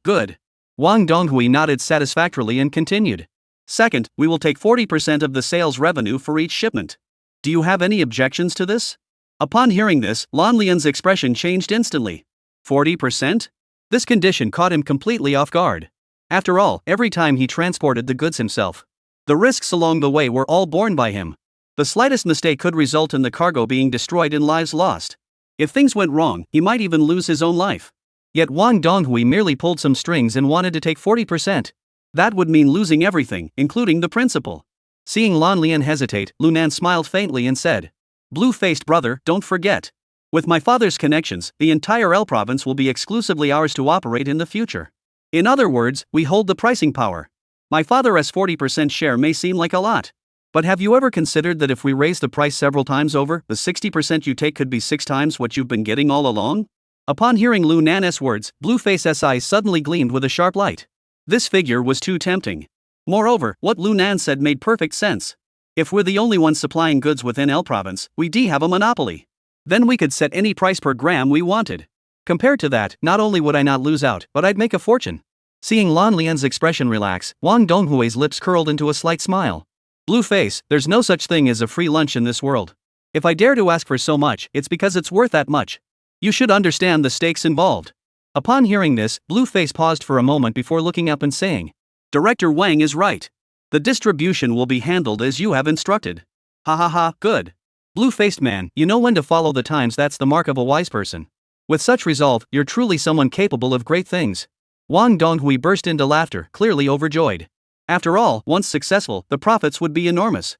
Good. Wang Donghui nodded satisfactorily and continued. "Second, we will take 40% of the sales revenue for each shipment. Do you have any objections to this?" Upon hearing this, Lan Lian's expression changed instantly. 40%? This condition caught him completely off guard. After all, every time he transported the goods himself, the risks along the way were all borne by him. The slightest mistake could result in the cargo being destroyed and lives lost. If things went wrong, he might even lose his own life. Yet Wang Donghui merely pulled some strings and wanted to take 40%. That would mean losing everything, including the principal. Seeing Lan Lian hesitate, Lu Nan smiled faintly and said, "Blue-faced brother, don't forget. With my father's connections, the entire El Province will be exclusively ours to operate in the future. In other words, we hold the pricing power. My father's 40% share may seem like a lot. But have you ever considered that if we raise the price several times over, the 60% you take could be 6 times what you've been getting all along?" Upon hearing Lu Nan's words, Blueface's eyes suddenly gleamed with a sharp light. This figure was too tempting. Moreover, what Lu Nan said made perfect sense. If we're the only ones supplying goods within L province, we do have a monopoly. Then we could set any price per gram we wanted. Compared to that, not only would I not lose out, but I'd make a fortune. Seeing Lan Lian's expression relax, Wang Donghui's lips curled into a slight smile. Blue face, there's no such thing as a free lunch in this world. If I dare to ask for so much, it's because it's worth that much. You should understand the stakes involved. Upon hearing this, Blue face paused for a moment before looking up and saying, Director Wang is right. The distribution will be handled as you have instructed. Ha ha ha, good. Blue-faced man, you know when to follow the times, that's the mark of a wise person. With such resolve, you're truly someone capable of great things. Wang Donghui burst into laughter, clearly overjoyed. After all, once successful, the profits would be enormous.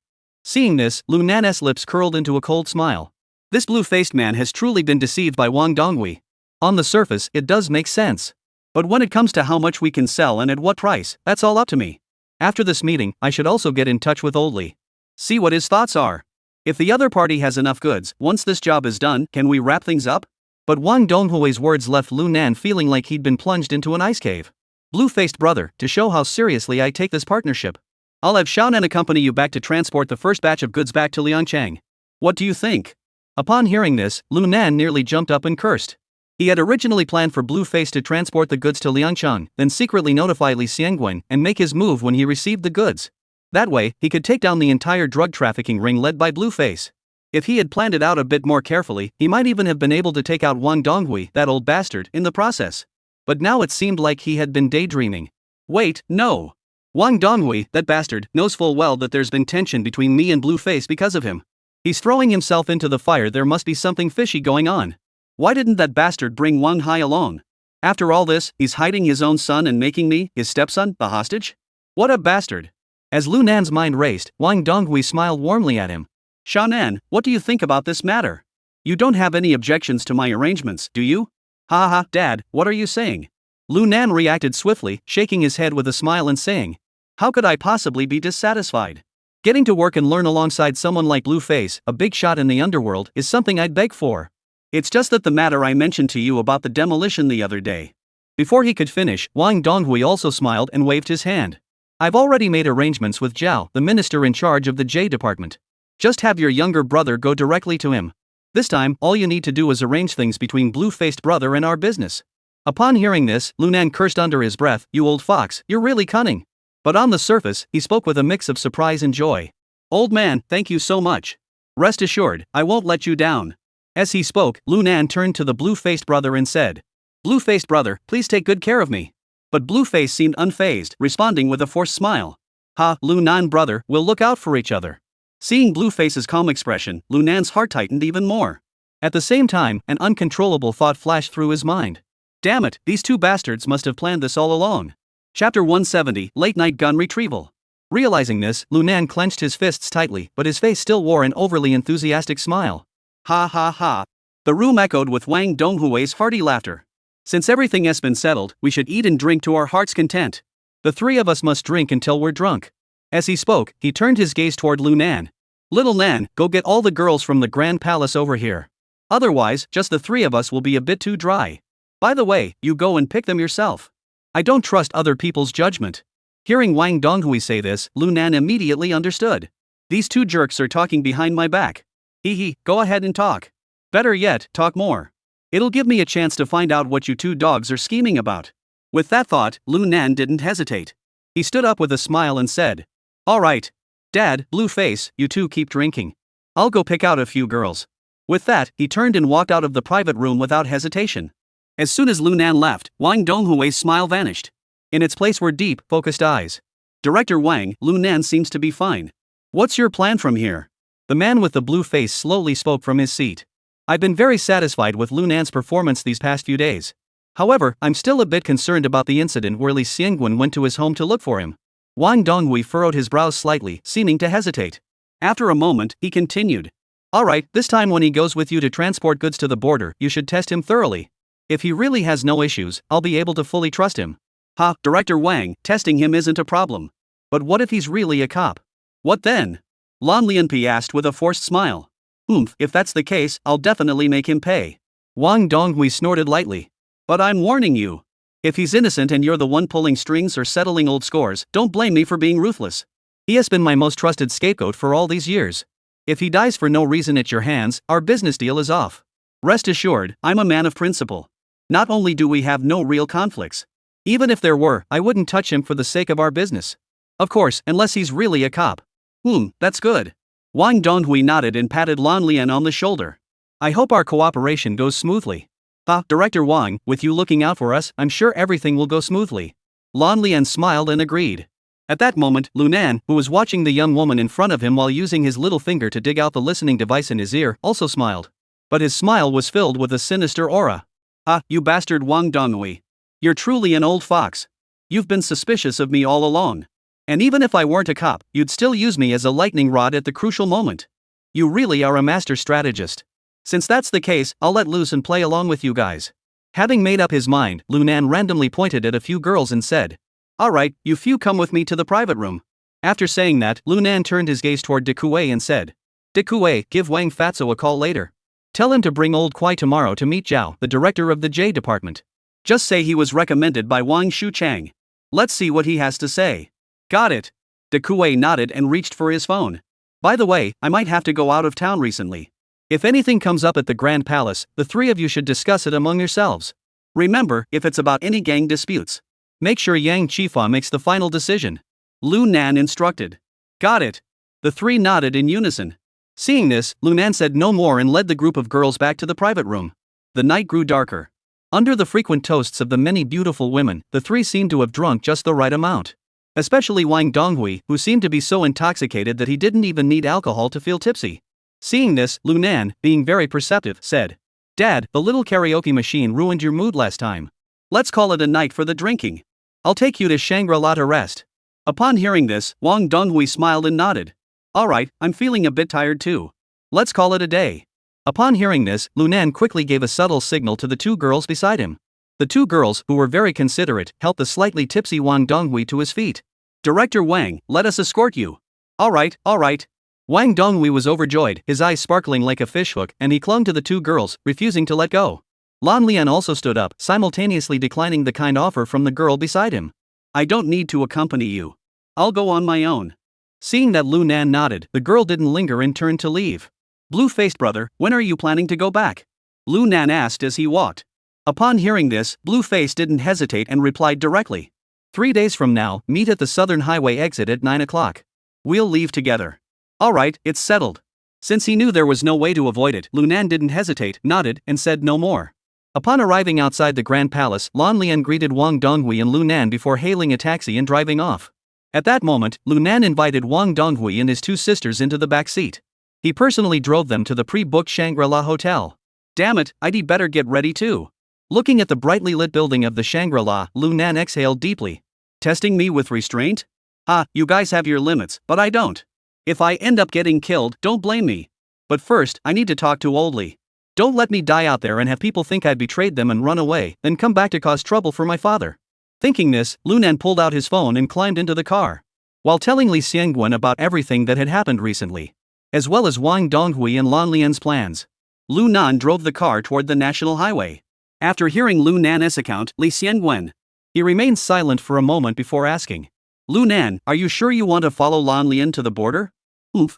Seeing this, Lu Nan's lips curled into a cold smile. This blue-faced man has truly been deceived by Wang Donghui. On the surface, it does make sense. But when it comes to how much we can sell and at what price, that's all up to me. After this meeting, I should also get in touch with Old Li. See what his thoughts are. If the other party has enough goods, once this job is done, can we wrap things up? But Wang Donghui's words left Lu Nan feeling like he'd been plunged into an ice cave. Blue-faced brother, to show how seriously I take this partnership, I'll have Xiaonan accompany you back to transport the first batch of goods back to Liangchang. What do you think? Upon hearing this, Lu Nan nearly jumped up and cursed. He had originally planned for Blue-face to transport the goods to Liangchang, then secretly notify Li Xiangguan and make his move when he received the goods. That way, he could take down the entire drug trafficking ring led by Blue-face. If he had planned it out a bit more carefully, he might even have been able to take out Wang Donghui, that old bastard, in the process. But now it seemed like he had been daydreaming. Wait, no. Wang Donghui, that bastard, knows full well that there's been tension between me and Blue-face because of him. He's throwing himself into the fire. There must be something fishy going on. Why didn't that bastard bring Wang Hai along? After all this, he's hiding his own son and making me, his stepson, the hostage? What a bastard. As Lu Nan's mind raced, Wang Donghui smiled warmly at him. Xiaonan, what do you think about this matter? You don't have any objections to my arrangements, do you? Ha ha, Dad, what are you saying? Lu Nan reacted swiftly, shaking his head with a smile and saying, how could I possibly be dissatisfied? Getting to work and learn alongside someone like Blue-face, a big shot in the underworld, is something I'd beg for. It's just that the matter I mentioned to you about the demolition the other day. Before he could finish, Wang Donghui also smiled and waved his hand. I've already made arrangements with Zhao, the minister in charge of the J department. Just have your younger brother go directly to him. This time, all you need to do is arrange things between Blue-faced brother and our business. Upon hearing this, Lu Nan cursed under his breath, you old fox, you're really cunning. But on the surface, he spoke with a mix of surprise and joy. Old man, thank you so much. Rest assured, I won't let you down. As he spoke, Lu Nan turned to the blue-faced brother and said, Blue-faced brother, please take good care of me. But Blue-face seemed unfazed, responding with a forced smile. Ha, Lu Nan brother, we'll look out for each other. Seeing Blue-face's calm expression, Lu Nan's heart tightened even more. At the same time, an uncontrollable thought flashed through his mind. Damn it, these two bastards must have planned this all along. Chapter 170, Late Night Gun Retrieval. Realizing this, Lu Nan clenched his fists tightly, but his face still wore an overly enthusiastic smile. Ha ha ha. The room echoed with Wang Donghui's hearty laughter. Since everything has been settled, we should eat and drink to our heart's content. The three of us must drink until we're drunk. As he spoke, he turned his gaze toward Lu Nan. Little Nan, go get all the girls from the Grand Palace over here. Otherwise, just the three of us will be a bit too dry. By the way, you go and pick them yourself. I don't trust other people's judgment. Hearing Wang Donghui say this, Lu Nan immediately understood. These two jerks are talking behind my back. Hee, go ahead and talk. Better yet, talk more. It'll give me a chance to find out what you two dogs are scheming about. With that thought, Lu Nan didn't hesitate. He stood up with a smile and said, all right. Dad, Blue-face, you two keep drinking. I'll go pick out a few girls. With that, he turned and walked out of the private room without hesitation. As soon as Lu Nan left, Wang Donghui's smile vanished. In its place were deep, focused eyes. Director Wang, Lu Nan seems to be fine. What's your plan from here? The man with the blue face slowly spoke from his seat. I've been very satisfied with Lu Nan's performance these past few days. However, I'm still a bit concerned about the incident where Li Xiangguan went to his home to look for him. Wang Donghui furrowed his brows slightly, seeming to hesitate. After a moment, he continued. Alright, this time when he goes with you to transport goods to the border, you should test him thoroughly. If he really has no issues, I'll be able to fully trust him. Ha, Director Wang, testing him isn't a problem. But what if he's really a cop? What then? Lan Lianpi asked with a forced smile. If that's the case, I'll definitely make him pay. Wang Donghui snorted lightly. But I'm warning you. If he's innocent and you're the one pulling strings or settling old scores, don't blame me for being ruthless. He has been my most trusted scapegoat for all these years. If he dies for no reason at your hands, our business deal is off. Rest assured, I'm a man of principle. Not only do we have no real conflicts. Even if there were, I wouldn't touch him for the sake of our business. Of course, unless he's really a cop. That's good. Wang Donghui nodded and patted Lan Lian on the shoulder. I hope our cooperation goes smoothly. Director Wang, with you looking out for us, I'm sure everything will go smoothly. Lan Lian smiled and agreed. At that moment, Lunan, who was watching the young woman in front of him while using his little finger to dig out the listening device in his ear, also smiled. But his smile was filled with a sinister aura. You bastard Wang Donghui. You're truly an old fox. You've been suspicious of me all along. And even if I weren't a cop, you'd still use me as a lightning rod at the crucial moment. You really are a master strategist. Since that's the case, I'll let loose and play along with you guys. Having made up his mind, Lunan randomly pointed at a few girls and said, Alright, you few come with me to the private room. After saying that, Lunan turned his gaze toward De Kuei and said, De Kuei, give Wang Fatso a call later. Tell him to bring old Kwai tomorrow to meet Zhao, the director of the J department. Just say he was recommended by Wang Shuchang. Let's see what he has to say. Got it. De Kuei nodded and reached for his phone. By the way, I might have to go out of town recently. If anything comes up at the Grand Palace, the three of you should discuss it among yourselves. Remember, if it's about any gang disputes, make sure Yang Chifa makes the final decision. Lu Nan instructed. Got it. The three nodded in unison. Seeing this, Lu Nan said no more and led the group of girls back to the private room. The night grew darker. Under the frequent toasts of the many beautiful women, the three seemed to have drunk just the right amount. Especially Wang Donghui, who seemed to be so intoxicated that he didn't even need alcohol to feel tipsy. Seeing this, Lu Nan, being very perceptive, said, Dad, the little karaoke machine ruined your mood last time. Let's call it a night for the drinking. I'll take you to Shangri-La to rest. Upon hearing this, Wang Donghui smiled and nodded. Alright, I'm feeling a bit tired too. Let's call it a day. Upon hearing this, Lu Nan quickly gave a subtle signal to the two girls beside him. The two girls, who were very considerate, helped the slightly tipsy Wang Donghui to his feet. Director Wang, let us escort you. Alright. Wang Donghui was overjoyed, his eyes sparkling like a fishhook, and he clung to the two girls, refusing to let go. Lan Lian also stood up, simultaneously declining the kind offer from the girl beside him. I don't need to accompany you. I'll go on my own. Seeing that Lu Nan nodded, the girl didn't linger and turned to leave. Blue-faced brother, when are you planning to go back? Lu Nan asked as he walked. Upon hearing this, Blue-face didn't hesitate and replied directly. 3 days from now, meet at the Southern Highway exit at 9 o'clock. We'll leave together. Alright, it's settled. Since he knew there was no way to avoid it, Lu Nan didn't hesitate, nodded, and said no more. Upon arriving outside the Grand Palace, Lan Lian greeted Wang Donghui and Lu Nan before hailing a taxi and driving off. At that moment, Lu Nan invited Wang Donghui and his two sisters into the back seat. He personally drove them to the pre-booked Shangri-La hotel. Damn it, I'd better get ready too. Looking at the brightly lit building of the Shangri-La, Lu Nan exhaled deeply. Testing me with restraint? You guys have your limits, but I don't. If I end up getting killed, don't blame me. But first, I need to talk to Oldly. Don't let me die out there and have people think I betrayed them and run away, then come back to cause trouble for my father. Thinking this, Lu Nan pulled out his phone and climbed into the car. While telling Li Xiangguan about everything that had happened recently, as well as Wang Donghui and Lan Lian's plans, Lu Nan drove the car toward the national highway. After hearing Lu Nan's account, Li Xiangguan, he remained silent for a moment before asking, Lu Nan, are you sure you want to follow Lan Lian to the border?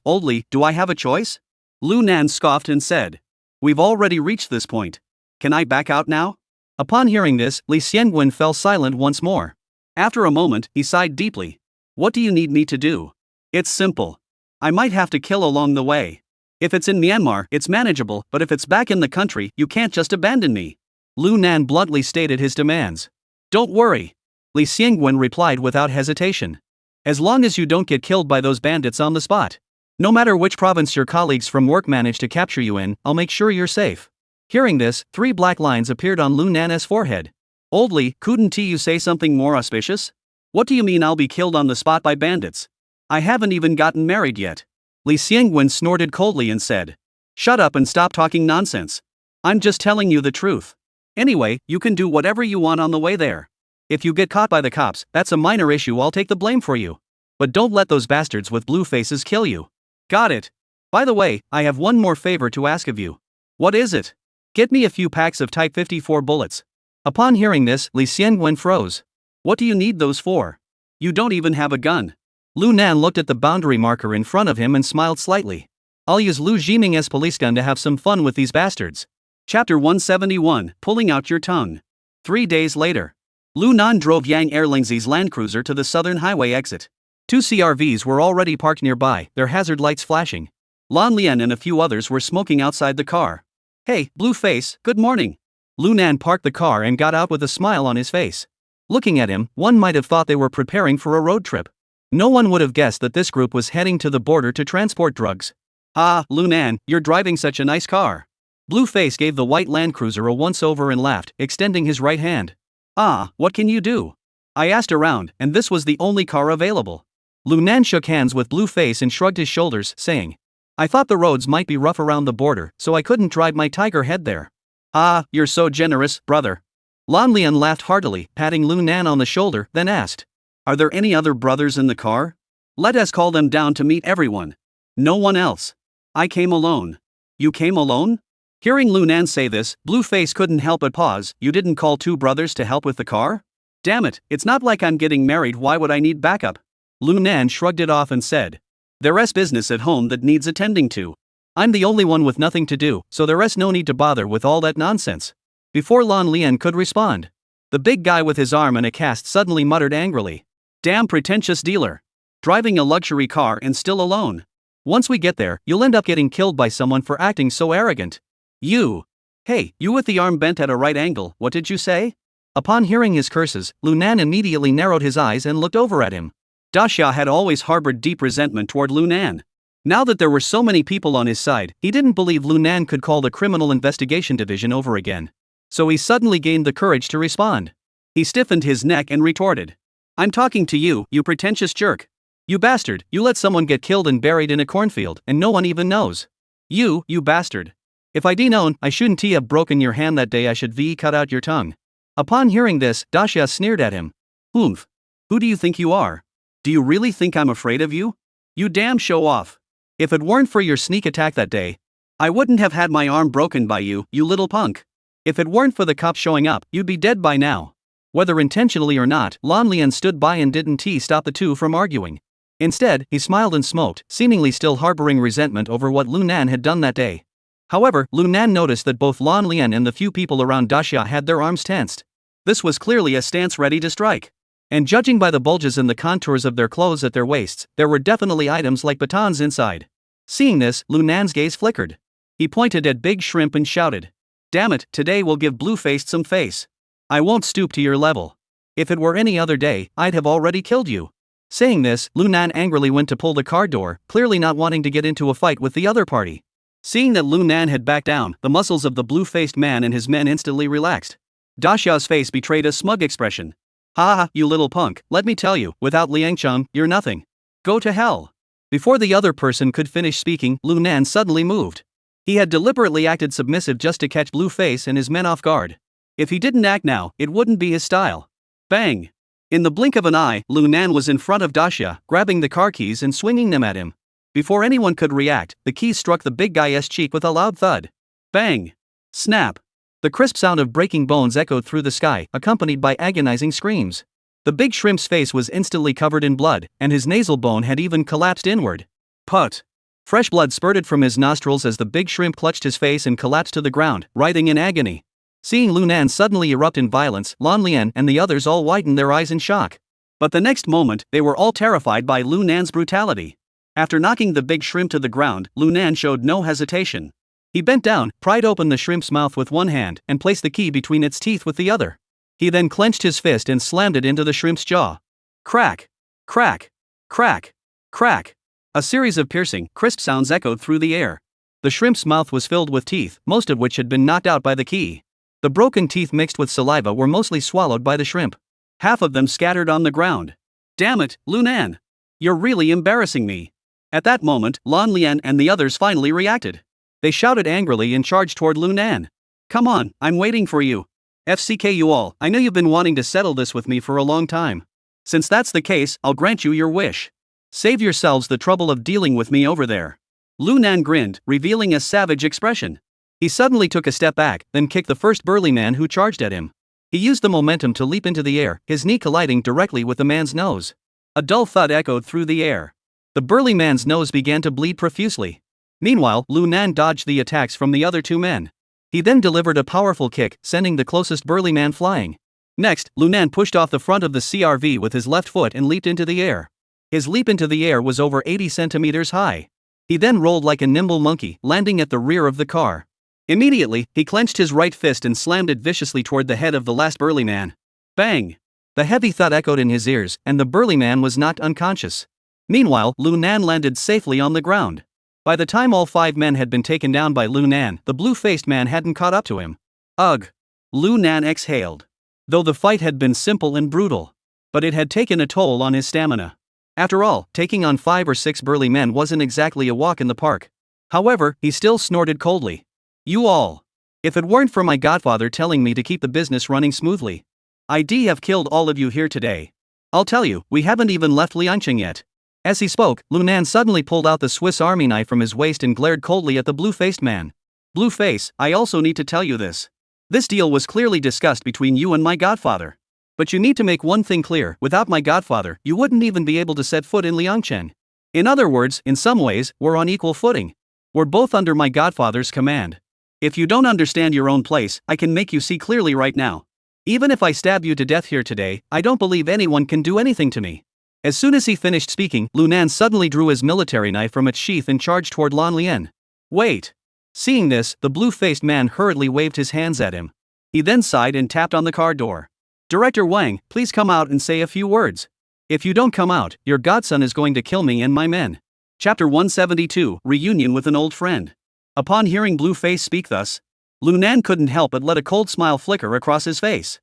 Oldly, do I have a choice? Lu Nan scoffed and said, We've already reached this point. Can I back out now? Upon hearing this, Li Xiangguan fell silent once more. After a moment, he sighed deeply. What do you need me to do? It's simple. I might have to kill along the way. If it's in Myanmar, it's manageable, but if it's back in the country, you can't just abandon me. Lu Nan bluntly stated his demands. Don't worry. Li Xiangguan replied without hesitation. As long as you don't get killed by those bandits on the spot. No matter which province your colleagues from work manage to capture you in, I'll make sure you're safe. Hearing this, 3 black lines appeared on Lu Nan's forehead. Oldly, couldn't you say something more auspicious? What do you mean I'll be killed on the spot by bandits? I haven't even gotten married yet. Li Xiangguan snorted coldly and said, Shut up and stop talking nonsense. I'm just telling you the truth. Anyway, you can do whatever you want on the way there. If you get caught by the cops, that's a minor issue, I'll take the blame for you. But don't let those bastards with blue faces kill you. Got it. By the way, I have one more favor to ask of you. What is it? Get me a few packs of Type 54 bullets. Upon hearing this, Li Xiangguan froze. What do you need those for? You don't even have a gun. Lu Nan looked at the boundary marker in front of him and smiled slightly. I'll use Lu Jiming as police gun to have some fun with these bastards. Chapter 171, Pulling Out Your Tongue. 3 days later. Lu Nan drove Yang Erlingzi's Land Cruiser to the southern highway exit. 2 CRVs were already parked nearby, their hazard lights flashing. Lan Lian and a few others were smoking outside the car. Hey, Blueface, good morning. Lu Nan parked the car and got out with a smile on his face. Looking at him, one might have thought they were preparing for a road trip. No one would have guessed that this group was heading to the border to transport drugs. Ah, Lu Nan, you're driving such a nice car. Blueface gave the white Land Cruiser a once-over and laughed, extending his right hand. Ah, what can you do? I asked around, and this was the only car available. Lu Nan shook hands with Blueface and shrugged his shoulders, saying, I thought the roads might be rough around the border, so I couldn't drive my tiger head there. Ah, you're so generous, brother. Lan Lian laughed heartily, patting Lu Nan on the shoulder, then asked, Are there any other brothers in the car? Let us call them down to meet everyone. No one else. I came alone. You came alone? Hearing Lu Nan say this, Blueface couldn't help but pause. You didn't call 2 brothers to help with the car? Damn it, it's not like I'm getting married, why would I need backup? Lu Nan shrugged it off and said, There's business at home that needs attending to. I'm the only one with nothing to do, so there's no need to bother with all that nonsense. Before Lan Lian could respond, the big guy with his arm in a cast suddenly muttered angrily, Damn pretentious dealer. Driving a luxury car and still alone. Once we get there, you'll end up getting killed by someone for acting so arrogant. You. Hey, you with the arm bent at a right angle, what did you say? Upon hearing his curses, Lu Nan immediately narrowed his eyes and looked over at him. Daxia had always harbored deep resentment toward Lu Nan. Now that there were so many people on his side, he didn't believe Lu Nan could call the Criminal Investigation Division over again. So he suddenly gained the courage to respond. He stiffened his neck and retorted. I'm talking to you, you pretentious jerk. You bastard, you let someone get killed and buried in a cornfield, and no one even knows. You bastard. If I'd known, I shouldn't have broken your hand that day, I should cut out your tongue. Upon hearing this, Daxia sneered at him. Oomph. Who do you think you are? Do you really think I'm afraid of you? You damn show off. If it weren't for your sneak attack that day, I wouldn't have had my arm broken by you, you little punk. If it weren't for the cops showing up, you'd be dead by now. Whether intentionally or not, Lan Lian stood by and didn't stop the two from arguing. Instead, he smiled and smoked, seemingly still harboring resentment over what Lu Nan had done that day. However, Lu Nan noticed that both Lan Lian and the few people around Daxia had their arms tensed. This was clearly a stance ready to strike. And judging by the bulges in the contours of their clothes at their waists, there were definitely items like batons inside. Seeing this, Lu Nan's gaze flickered. He pointed at Big Shrimp and shouted, Damn it, today we'll give Bluefaced some face. I won't stoop to your level. If it were any other day, I'd have already killed you. Saying this, Lu Nan angrily went to pull the car door, clearly not wanting to get into a fight with the other party. Seeing that Lu Nan had backed down, the muscles of the blue-faced man and his men instantly relaxed. Daxia's face betrayed a smug expression. Ha, you little punk, let me tell you, without Liangcheng, you're nothing. Go to hell. Before the other person could finish speaking, Lu Nan suddenly moved. He had deliberately acted submissive just to catch Blueface and his men off guard. If he didn't act now, it wouldn't be his style. Bang! In the blink of an eye, Lu Nan was in front of Daxia, grabbing the car keys and swinging them at him. Before anyone could react, the keys struck the big guy's cheek with a loud thud. Bang! Snap! The crisp sound of breaking bones echoed through the sky, accompanied by agonizing screams. The big shrimp's face was instantly covered in blood, and his nasal bone had even collapsed inward. Put! Fresh blood spurted from his nostrils as the big shrimp clutched his face and collapsed to the ground, writhing in agony. Seeing Lu Nan suddenly erupt in violence, Lan Lian and the others all widened their eyes in shock. But the next moment, they were all terrified by Lu Nan's brutality. After knocking the big shrimp to the ground, Lu Nan showed no hesitation. He bent down, pried open the shrimp's mouth with one hand, and placed the key between its teeth with the other. He then clenched his fist and slammed it into the shrimp's jaw. Crack! Crack! Crack! Crack! A series of piercing, crisp sounds echoed through the air. The shrimp's mouth was filled with teeth, most of which had been knocked out by the key. The broken teeth mixed with saliva were mostly swallowed by the shrimp. Half of them scattered on the ground. Damn it, Lu Nan! You're really embarrassing me. At that moment, Lan Lian and the others finally reacted. They shouted angrily and charged toward Lu Nan. Come on, I'm waiting for you. FCK you all, I know you've been wanting to settle this with me for a long time. Since that's the case, I'll grant you your wish. Save yourselves the trouble of dealing with me over there. Lu Nan grinned, revealing a savage expression. He suddenly took a step back, then kicked the first burly man who charged at him. He used the momentum to leap into the air, his knee colliding directly with the man's nose. A dull thud echoed through the air. The burly man's nose began to bleed profusely. Meanwhile, Lu Nan dodged the attacks from the other two men. He then delivered a powerful kick, sending the closest burly man flying. Next, Lu Nan pushed off the front of the CRV with his left foot and leaped into the air. His leap into the air was over 80 centimeters high. He then rolled like a nimble monkey, landing at the rear of the car. Immediately, he clenched his right fist and slammed it viciously toward the head of the last burly man. Bang! The heavy thud echoed in his ears, and the burly man was knocked unconscious. Meanwhile, Lu Nan landed safely on the ground. By the time all 5 men had been taken down by Lu Nan, the blue-faced man hadn't caught up to him. Ugh! Lu Nan exhaled. Though the fight had been simple and brutal, but it had taken a toll on his stamina. After all, taking on 5 or 6 burly men wasn't exactly a walk in the park. However, he still snorted coldly. You all. If it weren't for my godfather telling me to keep the business running smoothly, I'd have killed all of you here today. I'll tell you, we haven't even left Liangqing yet. As he spoke, Lu Nan suddenly pulled out the Swiss Army knife from his waist and glared coldly at the blue-faced man. Blueface, I also need to tell you this. This deal was clearly discussed between you and my godfather. But you need to make one thing clear, without my godfather, you wouldn't even be able to set foot in Liangqing. In other words, in some ways, we're on equal footing. We're both under my godfather's command. If you don't understand your own place, I can make you see clearly right now. Even if I stab you to death here today, I don't believe anyone can do anything to me. As soon as he finished speaking, Lu Nan suddenly drew his military knife from its sheath and charged toward Lan Lian. Wait! Seeing this, the blue-faced man hurriedly waved his hands at him. He then sighed and tapped on the car door. Director Wang, please come out and say a few words. If you don't come out, your godson is going to kill me and my men. Chapter 172, Reunion with an Old Friend. Upon hearing Blueface speak thus, Lu Nan couldn't help but let a cold smile flicker across his face.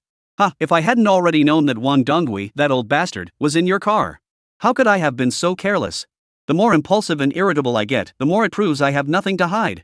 If I hadn't already known that Wang Dongui, that old bastard, was in your car. How could I have been so careless? The more impulsive and irritable I get, the more it proves I have nothing to hide.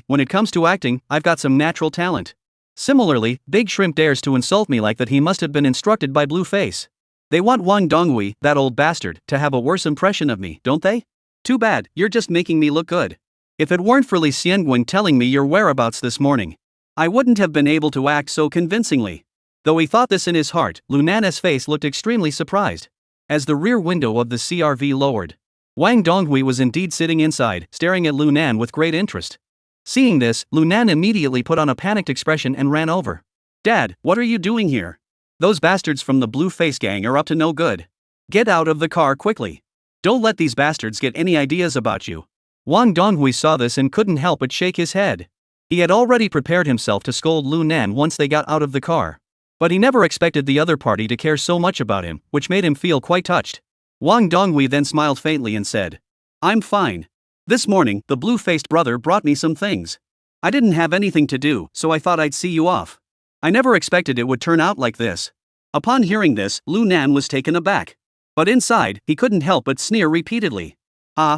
When it comes to acting, I've got some natural talent. Similarly, Big Shrimp dares to insult me like that. He must have been instructed by Blueface. They want Wang Dongui, that old bastard, to have a worse impression of me, don't they? Too bad, you're just making me look good. If it weren't for Li Xianguan telling me your whereabouts this morning, I wouldn't have been able to act so convincingly. Though he thought this in his heart, Lu Nan's face looked extremely surprised. As the rear window of the CRV lowered, Wang Dongui was indeed sitting inside, staring at Lu Nan with great interest. Seeing this, Lu Nan immediately put on a panicked expression and ran over. Dad, what are you doing here? Those bastards from the Blue-Face gang are up to no good. Get out of the car quickly. Don't let these bastards get any ideas about you. Wang Dongui saw this and couldn't help but shake his head. He had already prepared himself to scold Lu Nan once they got out of the car. But he never expected the other party to care so much about him, which made him feel quite touched. Wang Dongui then smiled faintly and said, I'm fine. This morning, the blue-faced brother brought me some things. I didn't have anything to do, so I thought I'd see you off. I never expected it would turn out like this. Upon hearing this, Lu Nan was taken aback. But inside, he couldn't help but sneer repeatedly.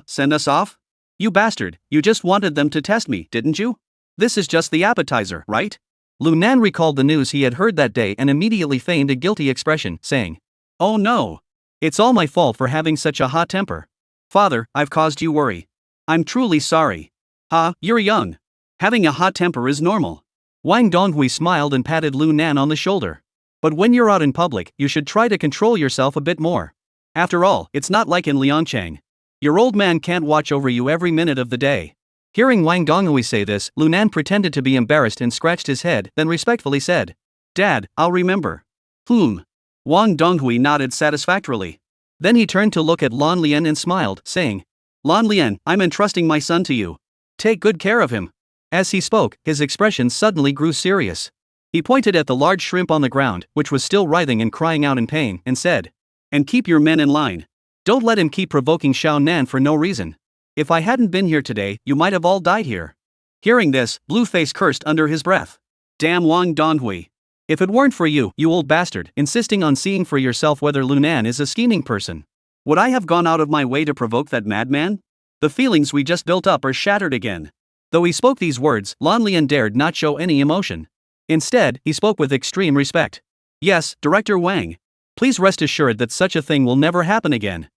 Send us off? You bastard, you just wanted them to test me, didn't you? This is just the appetizer, right? Lu Nan recalled the news he had heard that day and immediately feigned a guilty expression, saying, Oh no. It's all my fault for having such a hot temper. Father, I've caused you worry. I'm truly sorry. You're young. Having a hot temper is normal. Wang Dongui smiled and patted Lu Nan on the shoulder. But when you're out in public, you should try to control yourself a bit more. After all, it's not like in Liangqing. Your old man can't watch over you every minute of the day. Hearing Wang Dongui say this, Lu Nan pretended to be embarrassed and scratched his head, then respectfully said, Dad, I'll remember. Wang Dongui nodded satisfactorily. Then he turned to look at Lan Lian and smiled, saying, Lan Lian, I'm entrusting my son to you. Take good care of him. As he spoke, his expression suddenly grew serious. He pointed at the large shrimp on the ground, which was still writhing and crying out in pain, and said, And keep your men in line. Don't let him keep provoking Xiao Nan for no reason. If I hadn't been here today, you might have all died here. Hearing this, Blueface cursed under his breath. Damn Wang Dongui. If it weren't for you, you old bastard, insisting on seeing for yourself whether Lu Nan is a scheming person, would I have gone out of my way to provoke that madman? The feelings we just built up are shattered again. Though he spoke these words, Lan Lian dared not show any emotion. Instead, he spoke with extreme respect. Yes, Director Wang. Please rest assured that such a thing will never happen again.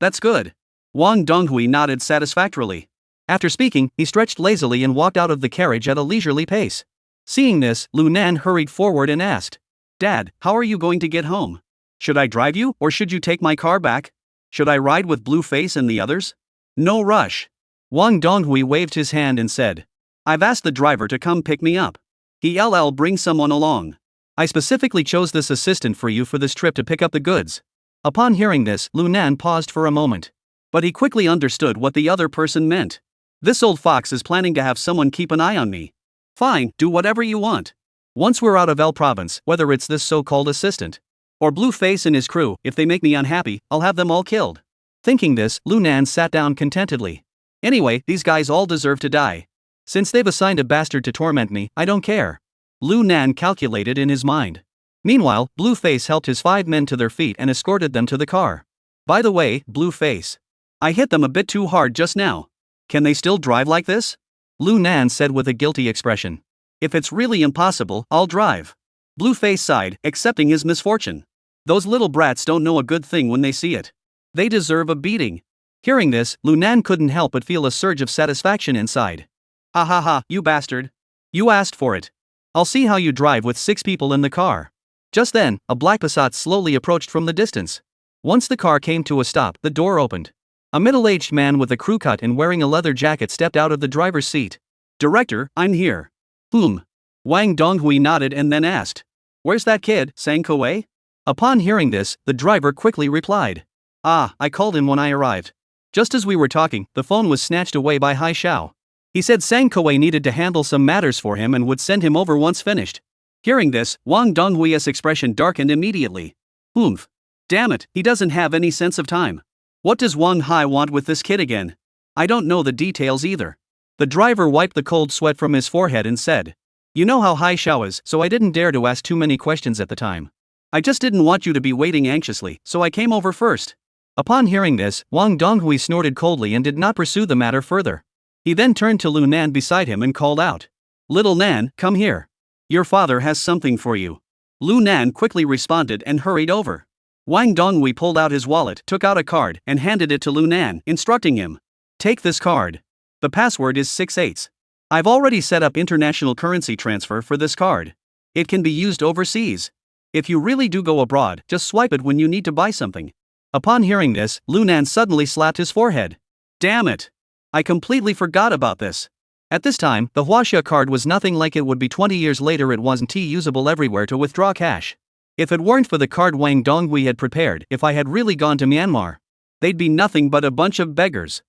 That's good. Wang Dongui nodded satisfactorily. After speaking, he stretched lazily and walked out of the carriage at a leisurely pace. Seeing this, Lu Nan hurried forward and asked, Dad, how are you going to get home? Should I drive you, or should you take my car back? Should I ride with Blueface and the others? No rush. Wang Donghui waved his hand and said, I've asked the driver to come pick me up. He'll bring someone along. I specifically chose this assistant for you for this trip to pick up the goods. Upon hearing this, Lu Nan paused for a moment. But he quickly understood what the other person meant. This old fox is planning to have someone keep an eye on me. Fine, do whatever you want. Once we're out of L province, whether it's this so-called assistant or Blueface and his crew, if they make me unhappy, I'll have them all killed. Thinking this, Lu Nan sat down contentedly. Anyway, these guys all deserve to die. Since they've assigned a bastard to torment me, I don't care. Lu Nan calculated in his mind. Meanwhile, Blueface helped his 5 men to their feet and escorted them to the car. By the way, Blueface, I hit them a bit too hard just now. Can they still drive like this? Lu Nan said with a guilty expression. If it's really impossible, I'll drive. Blueface sighed, accepting his misfortune. Those little brats don't know a good thing when they see it. They deserve a beating. Hearing this, Lu Nan couldn't help but feel a surge of satisfaction inside. Ha ha ha, you bastard. You asked for it. I'll see how you drive with 6 people in the car. Just then, a black Passat slowly approached from the distance. Once the car came to a stop, the door opened. A middle-aged man with a crew cut and wearing a leather jacket stepped out of the driver's seat. Director, I'm here. Wang Donghui nodded and then asked. Where's that kid, Sang Kuei? Upon hearing this, the driver quickly replied. I called him when I arrived. Just as we were talking, the phone was snatched away by Hai Xiao. He said Sang Kuei needed to handle some matters for him and would send him over once finished. Hearing this, Wang Donghui's expression darkened immediately. Damn it, he doesn't have any sense of time. What does Wang Hai want with this kid again? I don't know the details either. The driver wiped the cold sweat from his forehead and said. You know how Hai Xiao is, so I didn't dare to ask too many questions at the time. I just didn't want you to be waiting anxiously, so I came over first. Upon hearing this, Wang Donghui snorted coldly and did not pursue the matter further. He then turned to Lu Nan beside him and called out. Little Nan, come here. Your father has something for you. Lu Nan quickly responded and hurried over. Wang Donghui pulled out his wallet, took out a card, and handed it to Lu Nan, instructing him. Take this card. The password is 6/8. I've already set up international currency transfer for this card. It can be used overseas. If you really do go abroad, just swipe it when you need to buy something. Upon hearing this, Lu Nan suddenly slapped his forehead. Damn it! I completely forgot about this. At this time, the Huaxia card was nothing like it would be 20 years later. It wasn't usable everywhere to withdraw cash. If it weren't for the card Wang Donghui had prepared, if I had really gone to Myanmar, they'd be nothing but a bunch of beggars.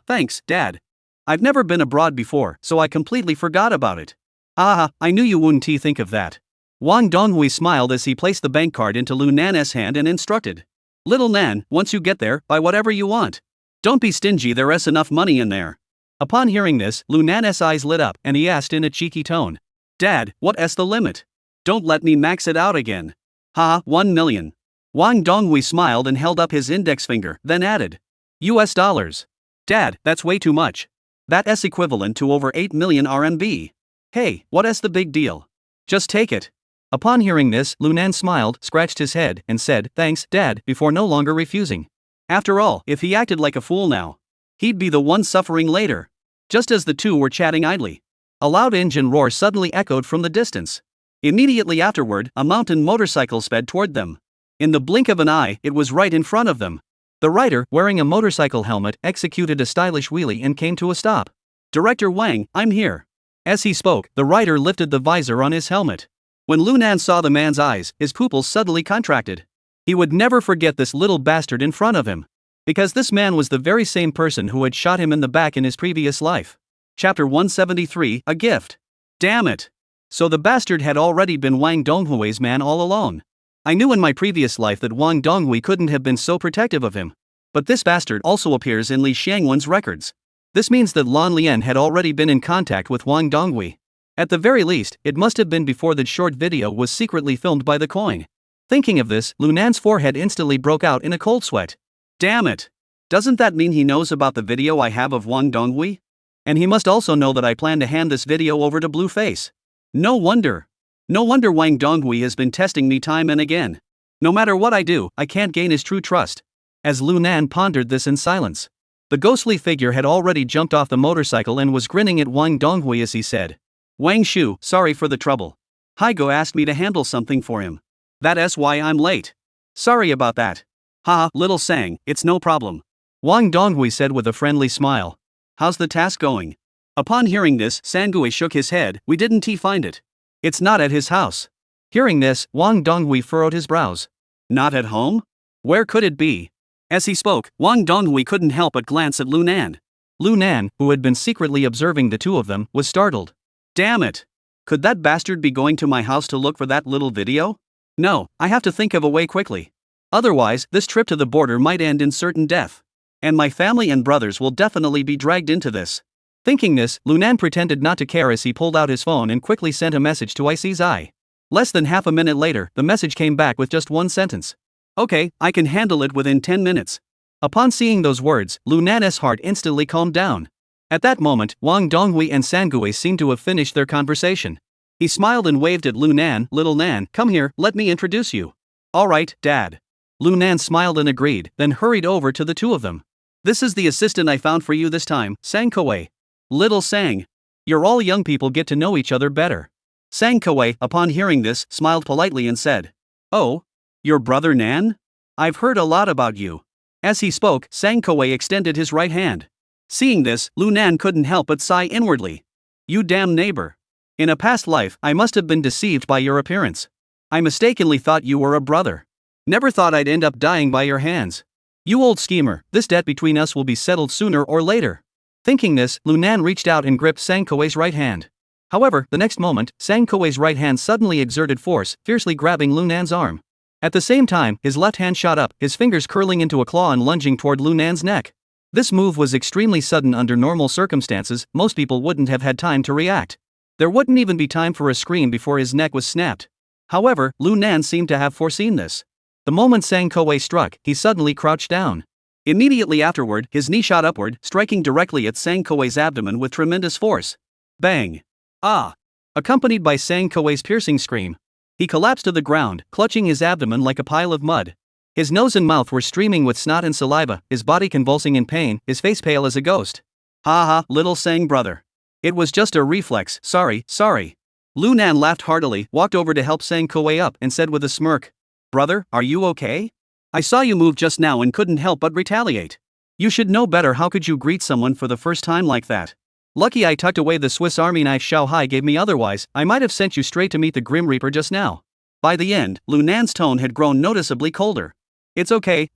Thanks, Dad. I've never been abroad before, so I completely forgot about it. I knew you wouldn't think of that. Wang Donghui smiled as he placed the bank card into Lu Nan's hand and instructed. Little Nan, once you get there, buy whatever you want. Don't be stingy, there's enough money in there. Upon hearing this, Lu Nan's eyes lit up and he asked in a cheeky tone. Dad, what's the limit? Don't let me max it out again. 1 million. Wang Donghui smiled and held up his index finger, then added. US dollars. Dad, that's way too much. That's equivalent to over 8 million RMB. Hey, what's the big deal? Just take it. Upon hearing this, Lu Nan smiled, scratched his head, and said, thanks, Dad, before no longer refusing. After all, if he acted like a fool now, he'd be the one suffering later. Just as the two were chatting idly, a loud engine roar suddenly echoed from the distance. Immediately afterward, a mountain motorcycle sped toward them. In the blink of an eye, it was right in front of them. The rider, wearing a motorcycle helmet, executed a stylish wheelie and came to a stop. Director Wang, I'm here. As he spoke, the rider lifted the visor on his helmet. When Lu Nan saw the man's eyes, his pupils suddenly contracted. He would never forget this little bastard in front of him. Because this man was the very same person who had shot him in the back in his previous life. Chapter 173, A Gift. Damn it! So the bastard had already been Wang Donghui's man all along. I knew in my previous life that Wang Donghui couldn't have been so protective of him. But this bastard also appears in Li Xiangwen's records. This means that Lan Lian had already been in contact with Wang Donghui. At the very least, it must have been before the short video was secretly filmed by the coin. Thinking of this, Lu Nan's forehead instantly broke out in a cold sweat. Damn it! Doesn't that mean he knows about the video I have of Wang Donghui? And he must also know that I plan to hand this video over to Blueface. No wonder Wang Donghui has been testing me time and again. No matter what I do, I can't gain his true trust. As Lu Nan pondered this in silence, the ghostly figure had already jumped off the motorcycle and was grinning at Wang Donghui as he said. Wang Shu, sorry for the trouble. Haigo asked me to handle something for him. That's why I'm late. Sorry about that. Haha, little Sang, it's no problem. Wang Donghui said with a friendly smile. How's the task going? Upon hearing this, Sangui shook his head. We didn't find it. It's not at his house. Hearing this, Wang Donghui furrowed his brows. Not at home? Where could it be? As he spoke, Wang Donghui couldn't help but glance at Lu Nan. Lu Nan, who had been secretly observing the two of them, was startled. Damn it! Could that bastard be going to my house to look for that little video? No, I have to think of a way quickly. Otherwise, this trip to the border might end in certain death. And my family and brothers will definitely be dragged into this. Thinking this, Lu Nan pretended not to care as he pulled out his phone and quickly sent a message to IC's eye. Less than half a minute later, the message came back with just one sentence. Okay, I can handle it within 10 minutes. Upon seeing those words, Lu Nan's heart instantly calmed down. At that moment, Wang Donghui and Sangui seemed to have finished their conversation. He smiled and waved at Lu Nan. Little Nan, come here, let me introduce you. Alright, Dad. Lu Nan smiled and agreed, then hurried over to the two of them. This is the assistant I found for you this time, Sang Kawei. Little Sang. You're all young people get to know each other better. Sang Kawei, upon hearing this, smiled politely and said. Oh? Your brother Nan? I've heard a lot about you. As he spoke, Sang Kawei extended his right hand. Seeing this, Lu Nan couldn't help but sigh inwardly. You damn neighbor. In a past life, I must have been deceived by your appearance. I mistakenly thought you were a brother. Never thought I'd end up dying by your hands. You old schemer, this debt between us will be settled sooner or later. Thinking this, Lu Nan reached out and gripped Sang Kawei's right hand. However, the next moment, Sang Kawei's right hand suddenly exerted force, fiercely grabbing Lu Nan's arm. At the same time, his left hand shot up, his fingers curling into a claw and lunging toward Lu Nan's neck. This move was extremely sudden under normal circumstances. Most people wouldn't have had time to react. There wouldn't even be time for a scream before his neck was snapped. However, Lu Nan seemed to have foreseen this. The moment Sang Kawei struck, he suddenly crouched down. Immediately afterward, his knee shot upward, striking directly at Sang Kawei's abdomen with tremendous force. Bang! Ah! Accompanied by Sang Kawei's piercing scream. He collapsed to the ground, clutching his abdomen like a pile of mud. His nose and mouth were streaming with snot and saliva, his body convulsing in pain, his face pale as a ghost. Ha ha, little Sang brother. It was just a reflex, sorry. Lu Nan laughed heartily, walked over to help Sang Kawei up, and said with a smirk. Brother, are you okay? I saw you move just now and couldn't help but retaliate. You should know better. How could you greet someone for the first time like that? Lucky I tucked away the Swiss Army knife Xiao Hai gave me, otherwise, I might have sent you straight to meet the Grim Reaper just now. By the end, Lu Nan's tone had grown noticeably colder. It's okay.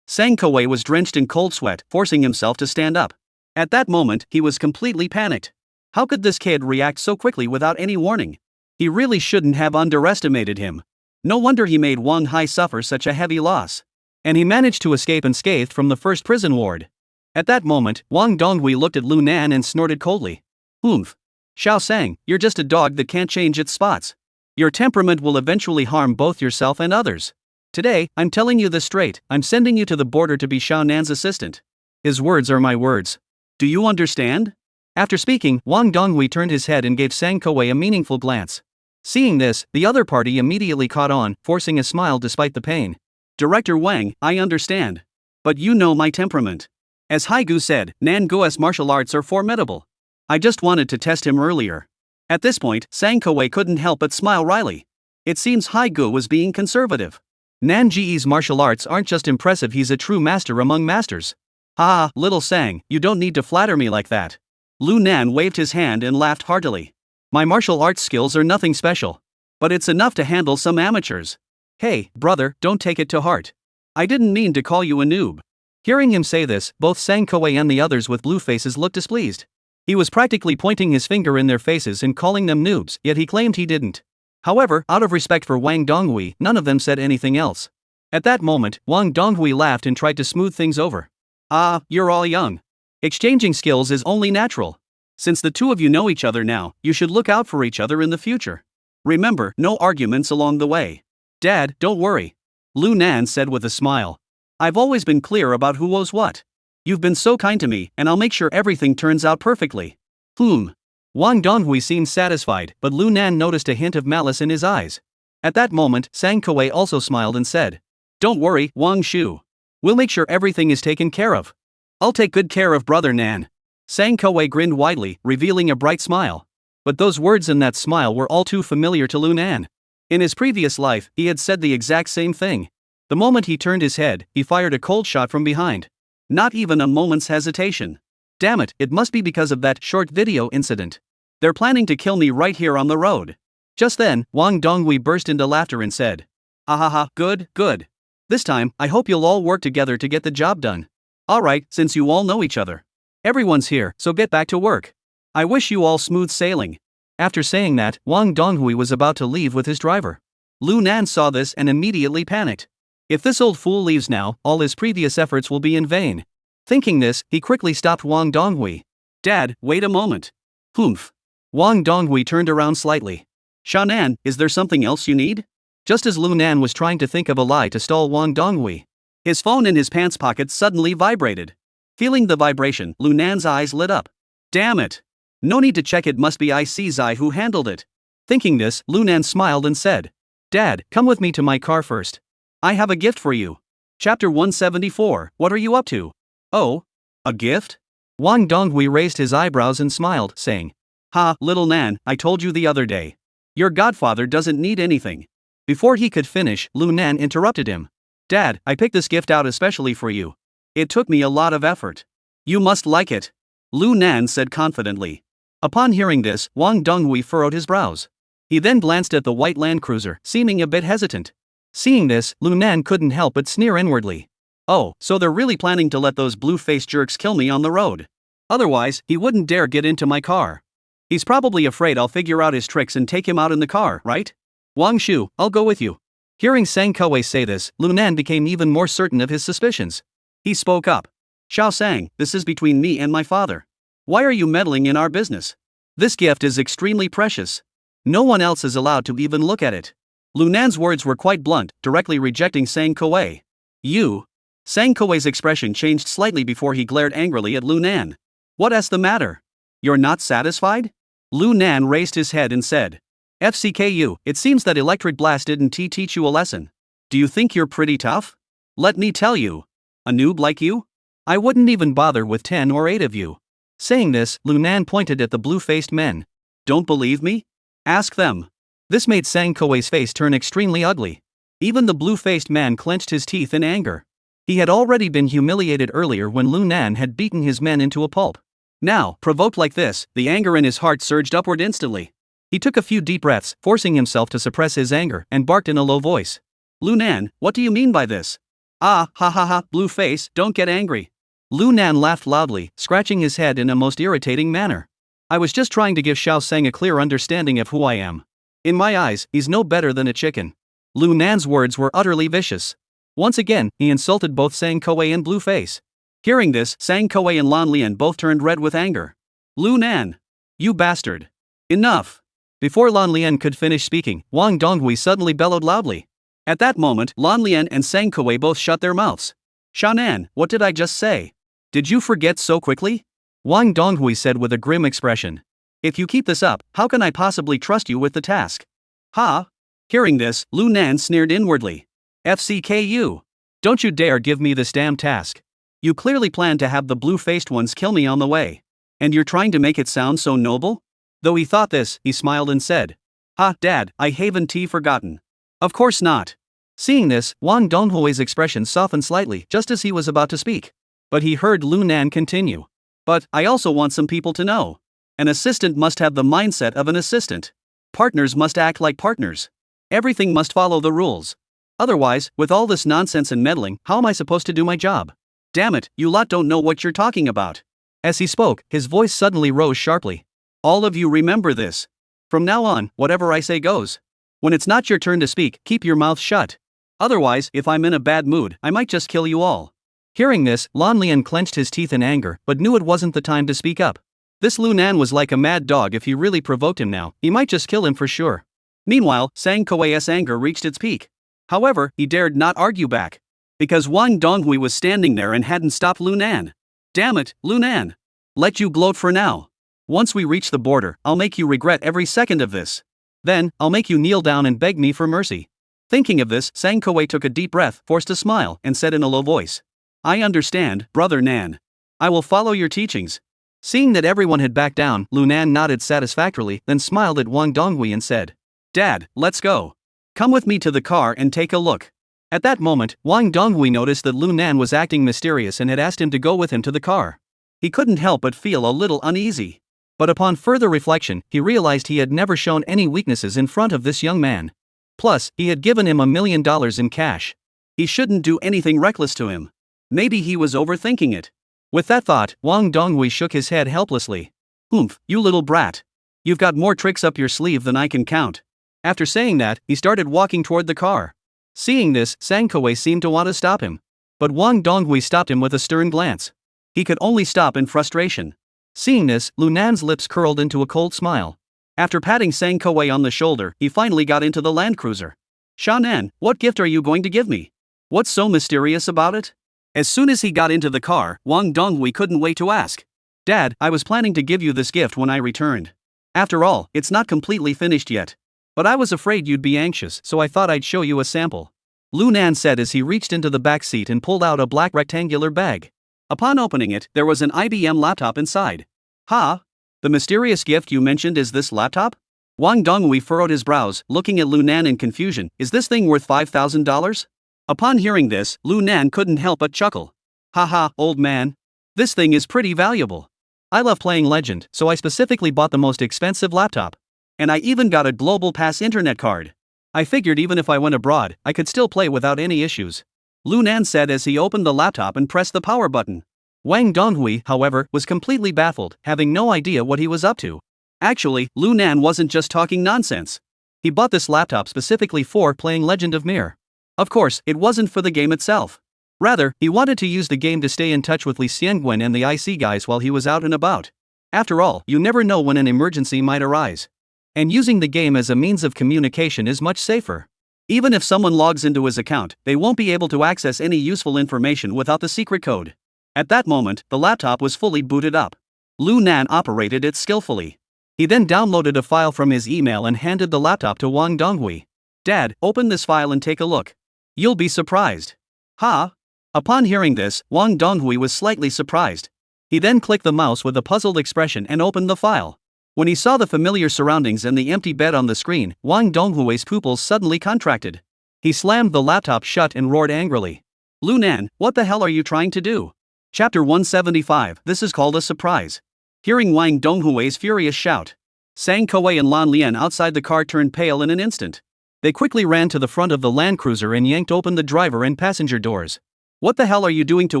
Sang Kawei was drenched in cold sweat, forcing himself to stand up. At that moment, he was completely panicked. How could this kid react so quickly without any warning? He really shouldn't have underestimated him. No wonder he made Wang Hai suffer such a heavy loss. And he managed to escape unscathed from the first prison ward. At that moment, Wang Donghui looked at Lu Nan and snorted coldly. Oomph. Xiao Sang, you're just a dog that can't change its spots. Your temperament will eventually harm both yourself and others. Today, I'm telling you this straight, I'm sending you to the border to be Xiao Nan's assistant. His words are my words. Do you understand? After speaking, Wang Donghui turned his head and gave Sang Kawei a meaningful glance. Seeing this, the other party immediately caught on, forcing a smile despite the pain. Director Wang, I understand. But you know my temperament. As Haigu said, Nan Guo's martial arts are formidable. I just wanted to test him earlier. At this point, Sang Kawei couldn't help but smile wryly. It seems Haigu was being conservative. Nan Ji's martial arts aren't just impressive, he's a true master among masters. Ha, little Sang, you don't need to flatter me like that. Lu Nan waved his hand and laughed heartily. My martial arts skills are nothing special. But it's enough to handle some amateurs. Hey, brother, don't take it to heart. I didn't mean to call you a noob. Hearing him say this, both Sang Kawei and the others with blue faces looked displeased. He was practically pointing his finger in their faces and calling them noobs, yet he claimed he didn't. However, out of respect for Wang Donghui, none of them said anything else. At that moment, Wang Donghui laughed and tried to smooth things over. Ah, you're all young. Exchanging skills is only natural. Since the two of you know each other now, you should look out for each other in the future. Remember, no arguments along the way. Dad, don't worry. Lu Nan said with a smile. I've always been clear about who owes what. You've been so kind to me, and I'll make sure everything turns out perfectly. Wang Donghui seemed satisfied, but Lu Nan noticed a hint of malice in his eyes. At that moment, Sang Kawei also smiled and said, Don't worry, Wang Shu. We'll make sure everything is taken care of. I'll take good care of brother Nan. Sang Kawei grinned widely, revealing a bright smile. But those words and that smile were all too familiar to Lu Nan. In his previous life, he had said the exact same thing. The moment he turned his head, he fired a cold shot from behind. Not even a moment's hesitation. Damn it, it must be because of that short video incident. They're planning to kill me right here on the road. Just then, Wang Donghui burst into laughter and said, "Ahaha, good, good. This time, I hope you'll all work together to get the job done. Alright, since you all know each other. Everyone's here, so get back to work. I wish you all smooth sailing." After saying that, Wang Donghui was about to leave with his driver. Lu Nan saw this and immediately panicked. If this old fool leaves now, all his previous efforts will be in vain. Thinking this, he quickly stopped Wang Donghui. "Dad, wait a moment." "Humph." Wang Donghui turned around slightly. "Shannan, is there something else you need?" Just as Lu Nan was trying to think of a lie to stall Wang Donghui, his phone in his pants pocket suddenly vibrated. Feeling the vibration, Lu Nan's eyes lit up. "Damn it. No need to check, it must be IC Zai who handled it." Thinking this, Lu Nan smiled and said, "Dad, come with me to my car first. I have a gift for you." Chapter 174, What are you up to? "Oh? A gift?" Wang Donghui raised his eyebrows and smiled, saying, "Ha, little Nan, I told you the other day. Your godfather doesn't need anything." Before he could finish, Lu Nan interrupted him. "Dad, I picked this gift out especially for you. It took me a lot of effort. You must like it," Lu Nan said confidently. Upon hearing this, Wang Donghui furrowed his brows. He then glanced at the white Land Cruiser, seeming a bit hesitant. Seeing this, Lu Nan couldn't help but sneer inwardly. Oh, so they're really planning to let those blue-faced jerks kill me on the road. Otherwise, he wouldn't dare get into my car. He's probably afraid I'll figure out his tricks and take him out in the car, right? Wang Shu, I'll go with you. Hearing Sang Kuei say this, Lu Nan became even more certain of his suspicions. He spoke up. "Xiao Sang, this is between me and my father. Why are you meddling in our business? This gift is extremely precious. No one else is allowed to even look at it." Lu Nan's words were quite blunt, directly rejecting Sang Kuei. "You?" Sang Kuei's expression changed slightly before he glared angrily at Lu Nan. "What's the matter? You're not satisfied?" Lu Nan raised his head and said, "FCKU, it seems that Electric Blast didn't teach you a lesson. Do you think you're pretty tough? Let me tell you. A noob like you? I wouldn't even bother with 10 or 8 of you." Saying this, Lu Nan pointed at the blue-faced men. "Don't believe me? Ask them." This made Sang Kuei's face turn extremely ugly. Even the blue-faced man clenched his teeth in anger. He had already been humiliated earlier when Lu Nan had beaten his men into a pulp. Now, provoked like this, the anger in his heart surged upward instantly. He took a few deep breaths, forcing himself to suppress his anger, and barked in a low voice. "Lu Nan, what do you mean by this?" "Ah, ha ha ha, blue face, don't get angry." Lu Nan laughed loudly, scratching his head in a most irritating manner. "I was just trying to give Xiao Sang a clear understanding of who I am. In my eyes, he's no better than a chicken." Lu Nan's words were utterly vicious. Once again, he insulted both Sang Kuei and Blue Face. Hearing this, Sang Kuei and Lan Lian both turned red with anger. "Lu Nan! You bastard! Enough!" Before Lan Lian could finish speaking, Wang Donghui suddenly bellowed loudly. At that moment, Lan Lian and Sang Kuei both shut their mouths. "Shannan, what did I just say? Did you forget so quickly?" Wang Donghui said with a grim expression. "If you keep this up, how can I possibly trust you with the task?" "Ha!" Hearing this, Lu Nan sneered inwardly. "FCKU! Don't you dare give me this damn task. You clearly plan to have the blue-faced ones kill me on the way. And you're trying to make it sound so noble?" Though he thought this, he smiled and said, "Ha, Dad, I haven't forgotten." "Of course not." Seeing this, Wang Donghui's expression softened slightly just as he was about to speak. But he heard Lu Nan continue. "But I also want some people to know. An assistant must have the mindset of an assistant. Partners must act like partners. Everything must follow the rules. Otherwise, with all this nonsense and meddling, how am I supposed to do my job? Damn it, you lot don't know what you're talking about." As he spoke, his voice suddenly rose sharply. "All of you remember this. From now on, whatever I say goes. When it's not your turn to speak, keep your mouth shut. Otherwise, if I'm in a bad mood, I might just kill you all." Hearing this, Lan Lian clenched his teeth in anger, but knew it wasn't the time to speak up. This Lu Nan was like a mad dog. If he really provoked him now, he might just kill him for sure. Meanwhile, Sang Kuei's anger reached its peak. However, he dared not argue back. Because Wang Donghui was standing there and hadn't stopped Lu Nan. "Damn it, Lu Nan. Let you gloat for now. Once we reach the border, I'll make you regret every second of this. Then, I'll make you kneel down and beg me for mercy." Thinking of this, Sang Kuei took a deep breath, forced a smile, and said in a low voice, "I understand, Brother Nan. I will follow your teachings." Seeing that everyone had backed down, Lu Nan nodded satisfactorily, then smiled at Wang Donghui and said, "Dad, let's go. Come with me to the car and take a look." At that moment, Wang Donghui noticed that Lu Nan was acting mysterious and had asked him to go with him to the car. He couldn't help but feel a little uneasy. But upon further reflection, he realized he had never shown any weaknesses in front of this young man. Plus, he had given him $1 million in cash. He shouldn't do anything reckless to him. Maybe he was overthinking it. With that thought, Wang Donghui shook his head helplessly. "Oomph, you little brat. You've got more tricks up your sleeve than I can count." After saying that, he started walking toward the car. Seeing this, Sang Kuei seemed to want to stop him. But Wang Donghui stopped him with a stern glance. He could only stop in frustration. Seeing this, Lu Nan's lips curled into a cold smile. After patting Sang Kuei on the shoulder, he finally got into the Land Cruiser. "Sha Nan, what gift are you going to give me? What's so mysterious about it?" As soon as he got into the car, Wang Donghui couldn't wait to ask. "Dad, I was planning to give you this gift when I returned. After all, it's not completely finished yet. But I was afraid you'd be anxious, so I thought I'd show you a sample," Lu Nan said as he reached into the back seat and pulled out a black rectangular bag. Upon opening it, there was an IBM laptop inside. "Ha? The mysterious gift you mentioned is this laptop?" Wang Donghui furrowed his brows, looking at Lu Nan in confusion. "Is this thing worth $5,000? Upon hearing this, Lu Nan couldn't help but chuckle. "Haha, old man. This thing is pretty valuable. I love playing Legend, so I specifically bought the most expensive laptop. And I even got a Global Pass internet card. I figured even if I went abroad, I could still play without any issues," Lu Nan said as he opened the laptop and pressed the power button. Wang Donghui, however, was completely baffled, having no idea what he was up to. Actually, Lu Nan wasn't just talking nonsense. He bought this laptop specifically for playing Legend of Mir. Of course, it wasn't for the game itself. Rather, he wanted to use the game to stay in touch with Li Xiangwen and the IC guys while he was out and about. After all, you never know when an emergency might arise. And using the game as a means of communication is much safer. Even if someone logs into his account, they won't be able to access any useful information without the secret code. At that moment, the laptop was fully booted up. Lu Nan operated it skillfully. He then downloaded a file from his email and handed the laptop to Wang Donghui. "Dad, open this file and take a look. You'll be surprised." "Ha?" Upon hearing this, Wang Donghui was slightly surprised. He then clicked the mouse with a puzzled expression and opened the file. When he saw the familiar surroundings and the empty bed on the screen, Wang Donghui's pupils suddenly contracted. He slammed the laptop shut and roared angrily. "Lu Nan, what the hell are you trying to do?" Chapter 175. This is called a surprise. Hearing Wang Donghui's furious shout, Sang Kuei and Lan Lian outside the car turned pale in an instant. They quickly ran to the front of the Land Cruiser and yanked open the driver and passenger doors. "What the hell are you doing to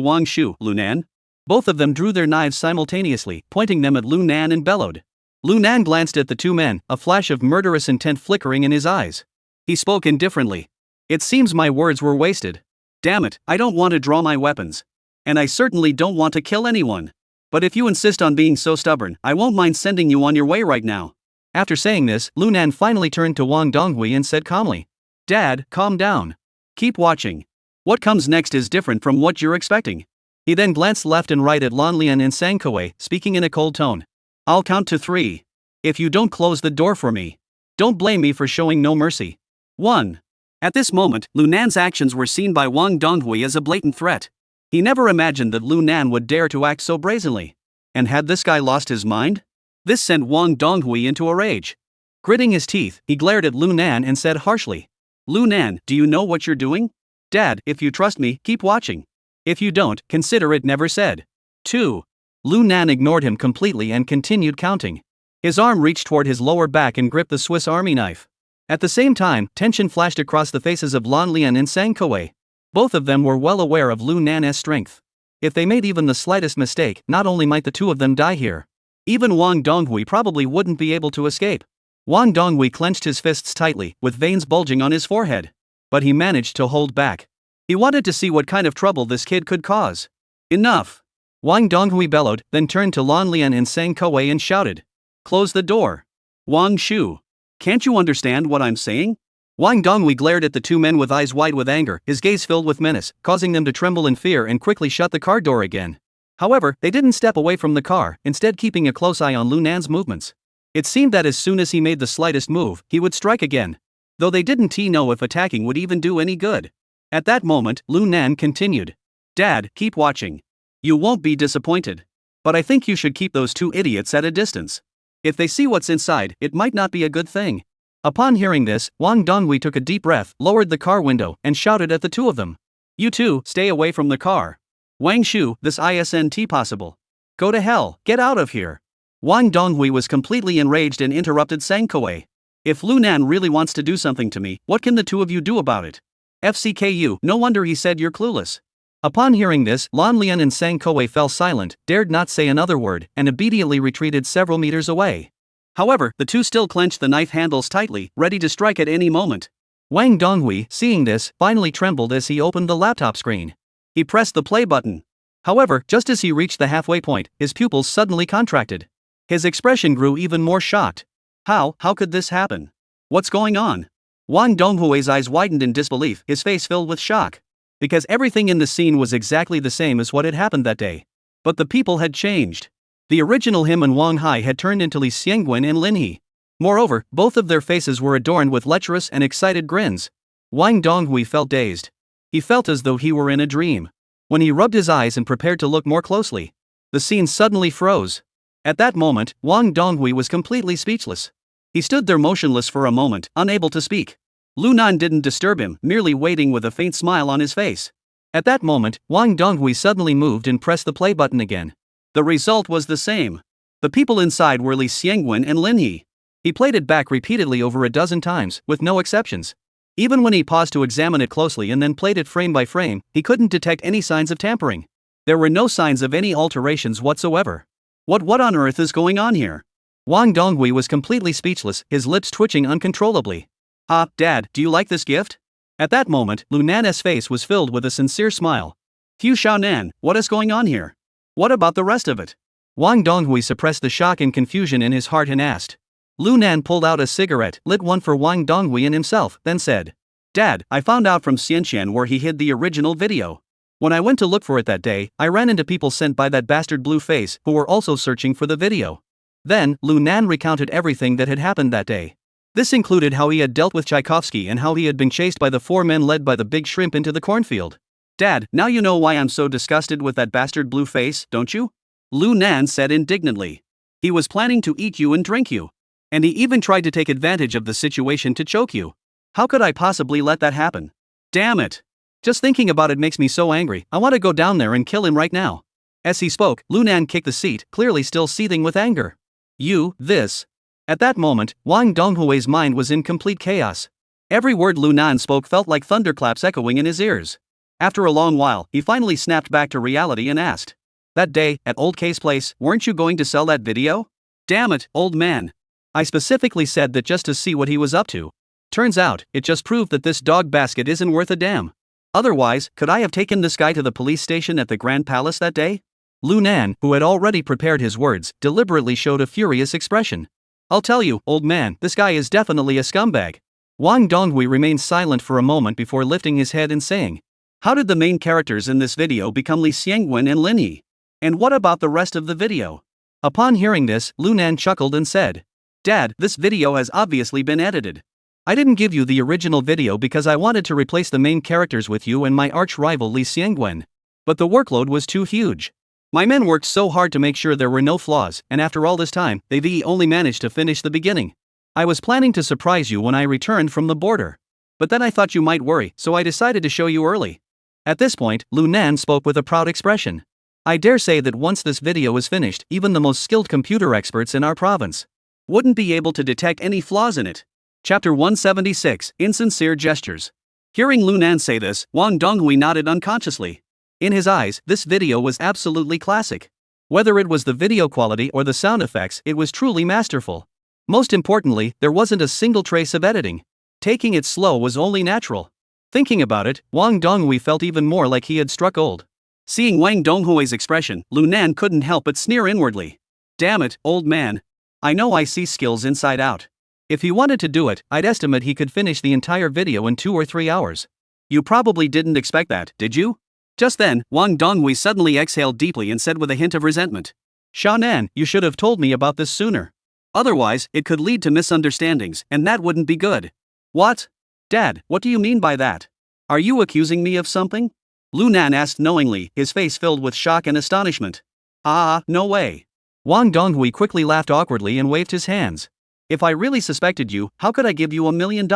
Wang Shu, Lu Nan?" Both of them drew their knives simultaneously, pointing them at Lu Nan and bellowed. Lu Nan glanced at the two men, a flash of murderous intent flickering in his eyes. He spoke indifferently. "It seems my words were wasted. Damn it, I don't want to draw my weapons. And I certainly don't want to kill anyone. But if you insist on being so stubborn, I won't mind sending you on your way right now." After saying this, Lu Nan finally turned to Wang Donghui and said calmly, "Dad, calm down. Keep watching. What comes next is different from what you're expecting." He then glanced left and right at Lan Lian and Sang Kuei, speaking in a cold tone. "I'll count to 3. If you don't close the door for me, don't blame me for showing no mercy. 1. At this moment, Lu Nan's actions were seen by Wang Donghui as a blatant threat. He never imagined that Lu Nan would dare to act so brazenly. And had this guy lost his mind? This sent Wang Donghui into a rage. Gritting his teeth, he glared at Lu Nan and said harshly, "Lu Nan, do you know what you're doing? Dad, if you trust me, keep watching. If you don't, consider it never said." 2. Lu Nan ignored him completely and continued counting. His arm reached toward his lower back and gripped the Swiss Army knife. At the same time, tension flashed across the faces of Lan Lian and Sang Kuei. Both of them were well aware of Lu Nan's strength. If they made even the slightest mistake, not only might the two of them die here, even Wang Donghui probably wouldn't be able to escape. Wang Donghui clenched his fists tightly, with veins bulging on his forehead. But he managed to hold back. He wanted to see what kind of trouble this kid could cause. "Enough!" Wang Donghui bellowed, then turned to Lan Lian and Sang Kuei and shouted, "Close the door. Wang Shu. Can't you understand what I'm saying?" Wang Donghui glared at the two men with eyes wide with anger, his gaze filled with menace, causing them to tremble in fear and quickly shut the car door again. However, they didn't step away from the car, instead keeping a close eye on Lu Nan's movements. It seemed that as soon as he made the slightest move, he would strike again. Though they didn't know if attacking would even do any good. At that moment, Lu Nan continued, "Dad, keep watching. You won't be disappointed. But I think you should keep those two idiots at a distance. If they see what's inside, it might not be a good thing." Upon hearing this, Wang Donghui took a deep breath, lowered the car window, and shouted at the two of them. You two, stay away from the car. Wang Shu, this isn't possible. Go to hell, get out of here. Wang Donghui was completely enraged and interrupted Sang Kuei. If Lu Nan really wants to do something to me, what can the two of you do about it? FCKU, no wonder he said you're clueless. Upon hearing this, Lan Lian and Sang Kuei fell silent, dared not say another word, and immediately retreated several meters away. However, the two still clenched the knife handles tightly, ready to strike at any moment. Wang Donghui, seeing this, finally trembled as he opened the laptop screen. He pressed the play button. However, just as he reached the halfway point, his pupils suddenly contracted. His expression grew even more shocked. How could this happen? What's going on? Wang Donghui's eyes widened in disbelief, his face filled with shock. Because everything in the scene was exactly the same as what had happened that day. But the people had changed. The original him and Wang Hai had turned into Li Xiangwen and Lin He. Moreover, both of their faces were adorned with lecherous and excited grins. Wang Donghui felt dazed. He felt as though he were in a dream. When he rubbed his eyes and prepared to look more closely, the scene suddenly froze. At that moment, Wang Donghui was completely speechless. He stood there motionless for a moment, unable to speak. Lu Nan didn't disturb him, merely waiting with a faint smile on his face. At that moment, Wang Donghui suddenly moved and pressed the play button again. The result was the same. The people inside were Li Xiangwen and Lin He. He played it back repeatedly over a dozen times, with no exceptions. Even when he paused to examine it closely and then played it frame by frame, he couldn't detect any signs of tampering. There were no signs of any alterations whatsoever. What on earth is going on here? Wang Donghui was completely speechless, his lips twitching uncontrollably. Dad, do you like this gift? At that moment, Lu Nan's face was filled with a sincere smile. Fu Xiaonan, what is going on here? What about the rest of it? Wang Donghui suppressed the shock and confusion in his heart and asked. Lu Nan pulled out a cigarette, lit one for Wang Donghui and himself, then said. Dad, I found out from Xianxian where he hid the original video. When I went to look for it that day, I ran into people sent by that bastard Blue Face who were also searching for the video. Then, Lu Nan recounted everything that had happened that day. This included how he had dealt with Tchaikovsky and how he had been chased by the four men led by the big shrimp into the cornfield. Dad, now you know why I'm so disgusted with that bastard Blue Face, don't you? Lu Nan said indignantly. He was planning to eat you and drink you. And he even tried to take advantage of the situation to choke you. How could I possibly let that happen? Damn it! Just thinking about it makes me so angry, I want to go down there and kill him right now. As he spoke, Lu Nan kicked the seat, clearly still seething with anger. This. At that moment, Wang Donghui's mind was in complete chaos. Every word Lu Nan spoke felt like thunderclaps echoing in his ears. After a long while, he finally snapped back to reality and asked. That day, at Old K's place, weren't you going to sell that video? Damn it, old man. I specifically said that just to see what he was up to. Turns out, it just proved that this dog basket isn't worth a damn. Otherwise, could I have taken this guy to the police station at the Grand Palace that day? Lu Nan, who had already prepared his words, deliberately showed a furious expression. I'll tell you, old man, this guy is definitely a scumbag. Wang Donghui remained silent for a moment before lifting his head and saying. How did the main characters in this video become Li Xiangwen and Lin He? And what about the rest of the video? Upon hearing this, Lu Nan chuckled and said. Dad, this video has obviously been edited. I didn't give you the original video because I wanted to replace the main characters with you and my arch-rival Li Xiangwen. But the workload was too huge. My men worked so hard to make sure there were no flaws, and after all this time, they've only managed to finish the beginning. I was planning to surprise you when I returned from the border. But then I thought you might worry, so I decided to show you early. At this point, Lu Nan spoke with a proud expression. I dare say that once this video is finished, even the most skilled computer experts in our province wouldn't be able to detect any flaws in it. Chapter 176, Insincere Gestures. Hearing Lu Nan say this, Wang Donghui nodded unconsciously. In his eyes, this video was absolutely classic. Whether it was the video quality or the sound effects, it was truly masterful. Most importantly, there wasn't a single trace of editing. Taking it slow was only natural. Thinking about it, Wang Donghui felt even more like he had struck gold. Seeing Wang Donghui's expression, Lu Nan couldn't help but sneer inwardly. Damn it, old man. I know I see skills inside out. If he wanted to do it, I'd estimate he could finish the entire video in 2 or 3 hours. You probably didn't expect that, did you? Just then, Wang Donghui suddenly exhaled deeply and said with a hint of resentment. Xiaonan, you should have told me about this sooner. Otherwise, it could lead to misunderstandings, and that wouldn't be good. What? Dad, what do you mean by that? Are you accusing me of something? Lu Nan asked knowingly, his face filled with shock and astonishment. No way. Wang Donghui quickly laughed awkwardly and waved his hands. If I really suspected you, how could I give you $1 million?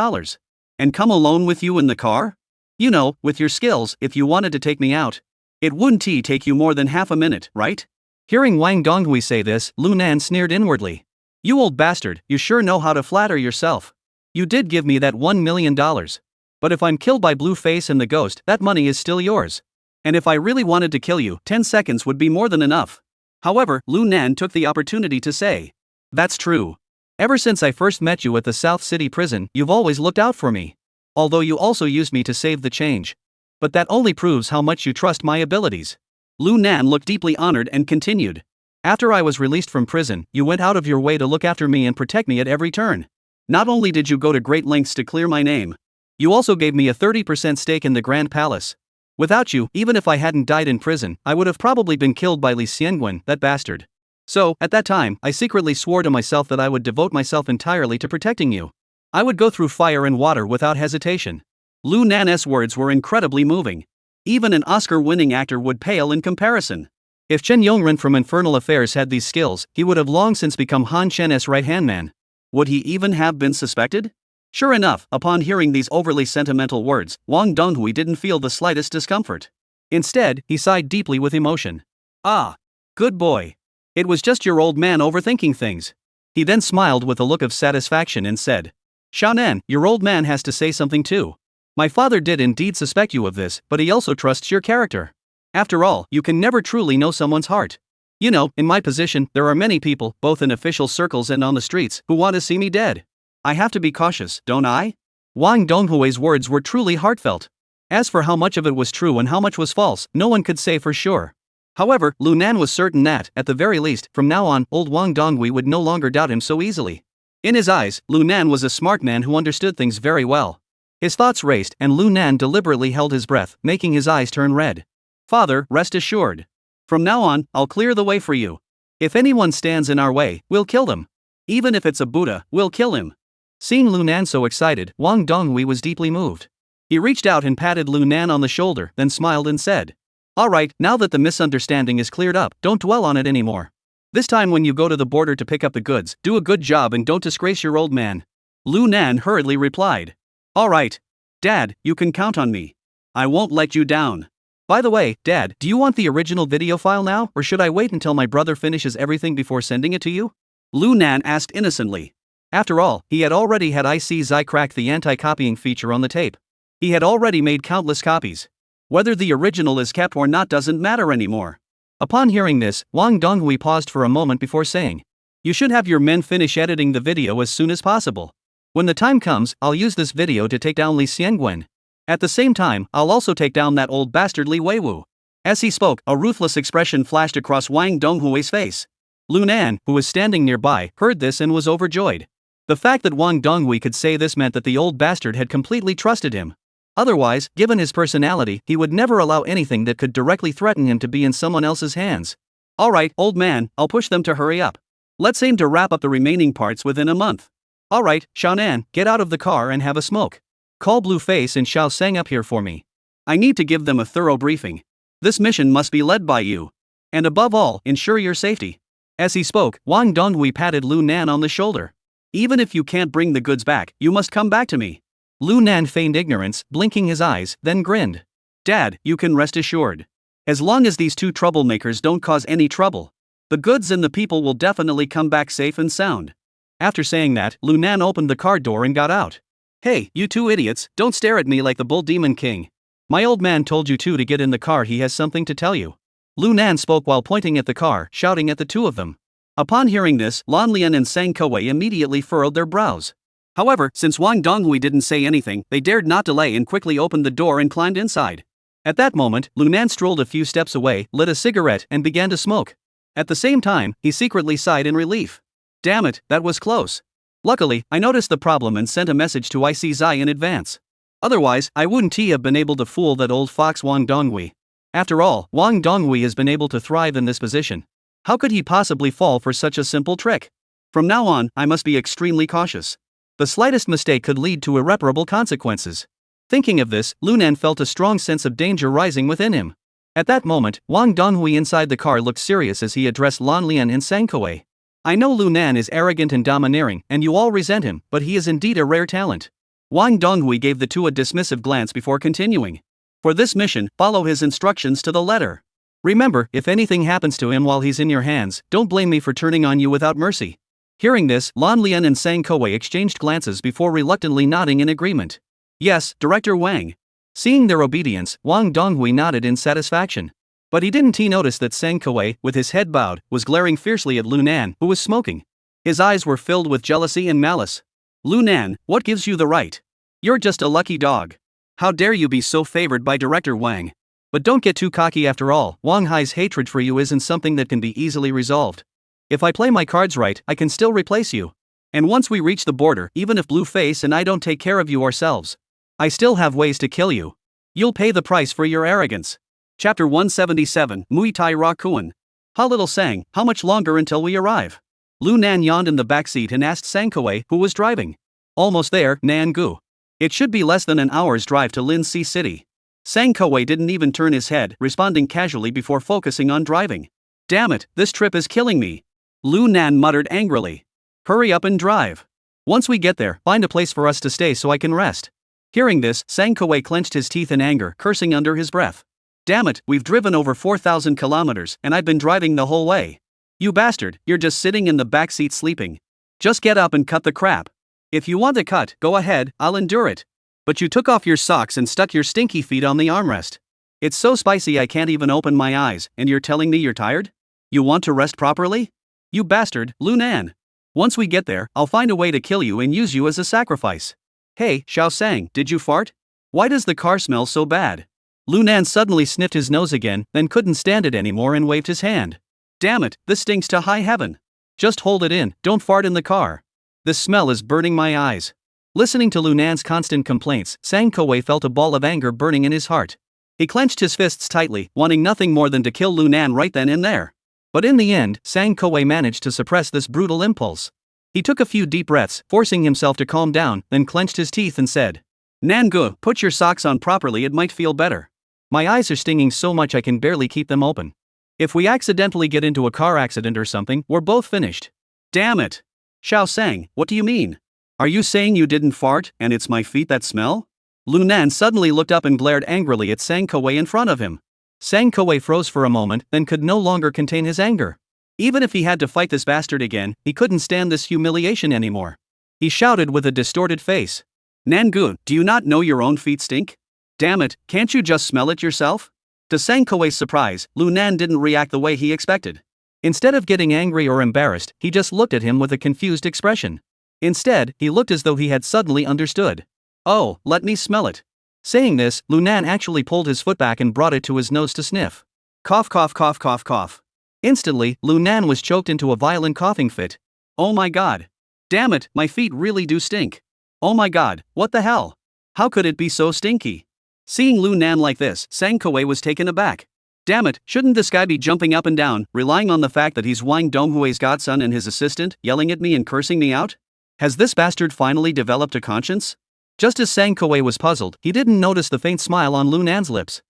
And come alone with you in the car? You know, with your skills, if you wanted to take me out, it wouldn't take you more than half a minute, right? Hearing Wang Donghui say this, Lu Nan sneered inwardly. You old bastard, you sure know how to flatter yourself. You did give me that $1 million. But if I'm killed by Blueface and the ghost, that money is still yours. And if I really wanted to kill you, 10 seconds would be more than enough. However, Lu Nan took the opportunity to say, that's true. Ever since I first met you at the South City prison, you've always looked out for me. Although you also used me to save the change. But that only proves how much you trust my abilities. Lu Nan looked deeply honored and continued. After I was released from prison, you went out of your way to look after me and protect me at every turn. Not only did you go to great lengths to clear my name, you also gave me a 30% stake in the Grand Palace. Without you, even if I hadn't died in prison, I would have probably been killed by Li Xiangguan, that bastard. So, at that time, I secretly swore to myself that I would devote myself entirely to protecting you. I would go through fire and water without hesitation. Lu Nan's words were incredibly moving. Even an Oscar-winning actor would pale in comparison. If Chen Yongren from Infernal Affairs had these skills, he would have long since become Han Chen's right-hand man. Would he even have been suspected? Sure enough, upon hearing these overly sentimental words, Wang Donghui didn't feel the slightest discomfort. Instead, he sighed deeply with emotion. Ah, good boy. It was just your old man overthinking things. He then smiled with a look of satisfaction and said, Xiaonan, your old man has to say something too. My father did indeed suspect you of this, but he also trusts your character. After all, you can never truly know someone's heart. You know, in my position, there are many people, both in official circles and on the streets, who want to see me dead. I have to be cautious, don't I? Wang Donghui's words were truly heartfelt. As for how much of it was true and how much was false, no one could say for sure. However, Lu Nan was certain that, at the very least, from now on, old Wang Donghui would no longer doubt him so easily. In his eyes, Lu Nan was a smart man who understood things very well. His thoughts raced, and Lu Nan deliberately held his breath, making his eyes turn red. Father, rest assured. From now on, I'll clear the way for you. If anyone stands in our way, we'll kill them. Even if it's a Buddha, we'll kill him. Seeing Lu Nan so excited, Wang Donghui was deeply moved. He reached out and patted Lu Nan on the shoulder, then smiled and said, Alright, now that the misunderstanding is cleared up, don't dwell on it anymore. This time when you go to the border to pick up the goods, do a good job and don't disgrace your old man. Lu Nan hurriedly replied. Alright. Dad, you can count on me. I won't let you down. By the way, Dad, do you want the original video file now, or should I wait until my brother finishes everything before sending it to you? Lu Nan asked innocently. After all, he had already had IC Zai crack the anti-copying feature on the tape. He had already made countless copies. Whether the original is kept or not doesn't matter anymore. Upon hearing this, Wang Donghui paused for a moment before saying, You should have your men finish editing the video as soon as possible. When the time comes, I'll use this video to take down Li Xiangguan. At the same time, I'll also take down that old bastard Li Weiwu. As he spoke, a ruthless expression flashed across Wang Donghui's face. Lu Nan, who was standing nearby, heard this and was overjoyed. The fact that Wang Donghui could say this meant that the old bastard had completely trusted him. Otherwise, given his personality, he would never allow anything that could directly threaten him to be in someone else's hands. Alright, old man, I'll push them to hurry up. Let's aim to wrap up the remaining parts within a month. Alright, Xiaonan, get out of the car and have a smoke. Call Blueface and Xiao Sang up here for me. I need to give them a thorough briefing. This mission must be led by you. And above all, ensure your safety. As he spoke, Wang Donghui patted Lu Nan on the shoulder. Even if you can't bring the goods back, you must come back to me. Lu Nan feigned ignorance, blinking his eyes, then grinned. Dad, you can rest assured. As long as these two troublemakers don't cause any trouble, the goods and the people will definitely come back safe and sound. After saying that, Lu Nan opened the car door and got out. Hey, you two idiots, don't stare at me like the Bull Demon King. My old man told you two to get in the car, he has something to tell you. Lu Nan spoke while pointing at the car, shouting at the two of them. Upon hearing this, Lan Lian and Sang Kewei immediately furrowed their brows. However, since Wang Donghui didn't say anything, they dared not delay and quickly opened the door and climbed inside. At that moment, Lu Nan strolled a few steps away, lit a cigarette, and began to smoke. At the same time, he secretly sighed in relief. Damn it, that was close. Luckily, I noticed the problem and sent a message to IC Zai in advance. Otherwise, I wouldn't have been able to fool that old fox Wang Donghui. After all, Wang Donghui has been able to thrive in this position. How could he possibly fall for such a simple trick? From now on, I must be extremely cautious. The slightest mistake could lead to irreparable consequences. Thinking of this, Lu Nan felt a strong sense of danger rising within him. At that moment, Wang Donghui inside the car looked serious as he addressed Lan Lian and Sang Kewei. I know Lu Nan is arrogant and domineering, and you all resent him, but he is indeed a rare talent. Wang Donghui gave the two a dismissive glance before continuing. For this mission, follow his instructions to the letter. Remember, if anything happens to him while he's in your hands, don't blame me for turning on you without mercy. Hearing this, Lan Lian and Sang Kowei exchanged glances before reluctantly nodding in agreement. Yes, Director Wang. Seeing their obedience, Wang Donghui nodded in satisfaction. But he didn't notice that Sang Kowei, with his head bowed, was glaring fiercely at Lu Nan, who was smoking. His eyes were filled with jealousy and malice. Lu Nan, what gives you the right? You're just a lucky dog. How dare you be so favored by Director Wang? But don't get too cocky after all, Wang Hai's hatred for you isn't something that can be easily resolved. If I play my cards right, I can still replace you. And once we reach the border, even if Blueface and I don't take care of you ourselves, I still have ways to kill you. You'll pay the price for your arrogance. Chapter 177, Muay Thai Rakuan. Ha Little Sang, how much longer until we arrive? Lu Nan yawned in the back seat and asked Sang Kowei, who was driving. Almost there, Nan Gu. It should be less than an hour's drive to Lin Si City. Sang Kowei didn't even turn his head, responding casually before focusing on driving. Damn it, this trip is killing me. Lu Nan muttered angrily. Hurry up and drive. Once we get there, find a place for us to stay so I can rest. Hearing this, Sang Kowei clenched his teeth in anger, cursing under his breath. Damn it, we've driven over 4,000 kilometers, and I've been driving the whole way. You bastard, you're just sitting in the back seat sleeping. Just get up and cut the crap. If you want to cut, go ahead, I'll endure it. But you took off your socks and stuck your stinky feet on the armrest. It's so spicy I can't even open my eyes, and you're telling me you're tired? You want to rest properly? You bastard, Lu Nan. Once we get there, I'll find a way to kill you and use you as a sacrifice. Hey, Xiao Sang, did you fart? Why does the car smell so bad? Lu Nan suddenly sniffed his nose again, then couldn't stand it anymore and waved his hand. Damn it, this stinks to high heaven. Just hold it in, don't fart in the car. The smell is burning my eyes. Listening to Lu Nan's constant complaints, Sang Kowei felt a ball of anger burning in his heart. He clenched his fists tightly, wanting nothing more than to kill Lu Nan right then and there. But in the end, Sang Kowei managed to suppress this brutal impulse. He took a few deep breaths, forcing himself to calm down, then clenched his teeth and said, Nan Gu, put your socks on properly, it might feel better. My eyes are stinging so much I can barely keep them open. If we accidentally get into a car accident or something, we're both finished. Damn it. Xiao Sang, what do you mean? Are you saying you didn't fart, and it's my feet that smell? Lu Nan suddenly looked up and glared angrily at Sang Kowei in front of him. Sang Kowei froze for a moment, then could no longer contain his anger. Even if he had to fight this bastard again, he couldn't stand this humiliation anymore. He shouted with a distorted face. Nan Gu, do you not know your own feet stink? Damn it, can't you just smell it yourself? To Sang Kowei's surprise, Lu Nan didn't react the way he expected. Instead of getting angry or embarrassed, he just looked at him with a confused expression. Instead, he looked as though he had suddenly understood. Oh, let me smell it. Saying this, Lu Nan actually pulled his foot back and brought it to his nose to sniff. Cough cough cough cough cough. Instantly, Lu Nan was choked into a violent coughing fit. Oh my god. Damn it, my feet really do stink. Oh my god, what the hell? How could it be so stinky? Seeing Lu Nan like this, Sang Kowei was taken aback. Damn it, shouldn't this guy be jumping up and down, relying on the fact that he's Wang Donghui's godson and his assistant, yelling at me and cursing me out? Has this bastard finally developed a conscience? Just as Sang Kowei was puzzled, he didn't notice the faint smile on Lu Nan's lips.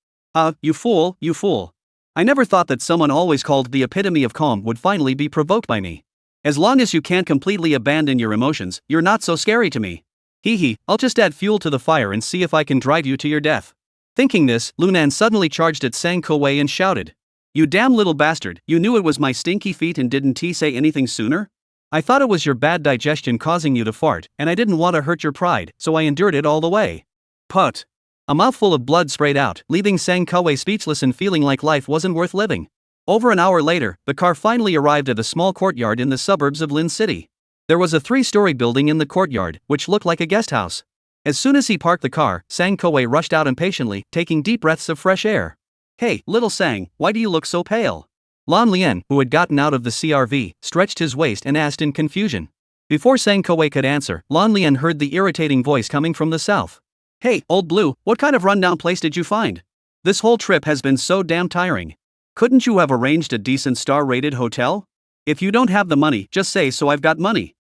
You fool, you fool. I never thought that someone always called the epitome of calm would finally be provoked by me. As long as you can't completely abandon your emotions, you're not so scary to me. Hee hee, I'll just add fuel to the fire and see if I can drive you to your death. Thinking this, Lu Nan suddenly charged at Sang Kowei and shouted. You damn little bastard, you knew it was my stinky feet and didn't say anything sooner? I thought it was your bad digestion causing you to fart, and I didn't want to hurt your pride, so I endured it all the way. Put. A mouthful of blood sprayed out, leaving Sang Kowei speechless and feeling like life wasn't worth living. Over an hour later, the car finally arrived at a small courtyard in the suburbs of Lin City. There was a 3-story building in the courtyard, which looked like a guest house. As soon as he parked the car, Sang Kowei rushed out impatiently, taking deep breaths of fresh air. Hey, little Sang, why do you look so pale? Lan Lian, who had gotten out of the CRV, stretched his waist and asked in confusion. Before Sang Kowei could answer, Lan Lian heard the irritating voice coming from the south. Hey, old blue, what kind of rundown place did you find? This whole trip has been so damn tiring. Couldn't you have arranged a decent star-rated hotel? If you don't have the money, just say so I've got money.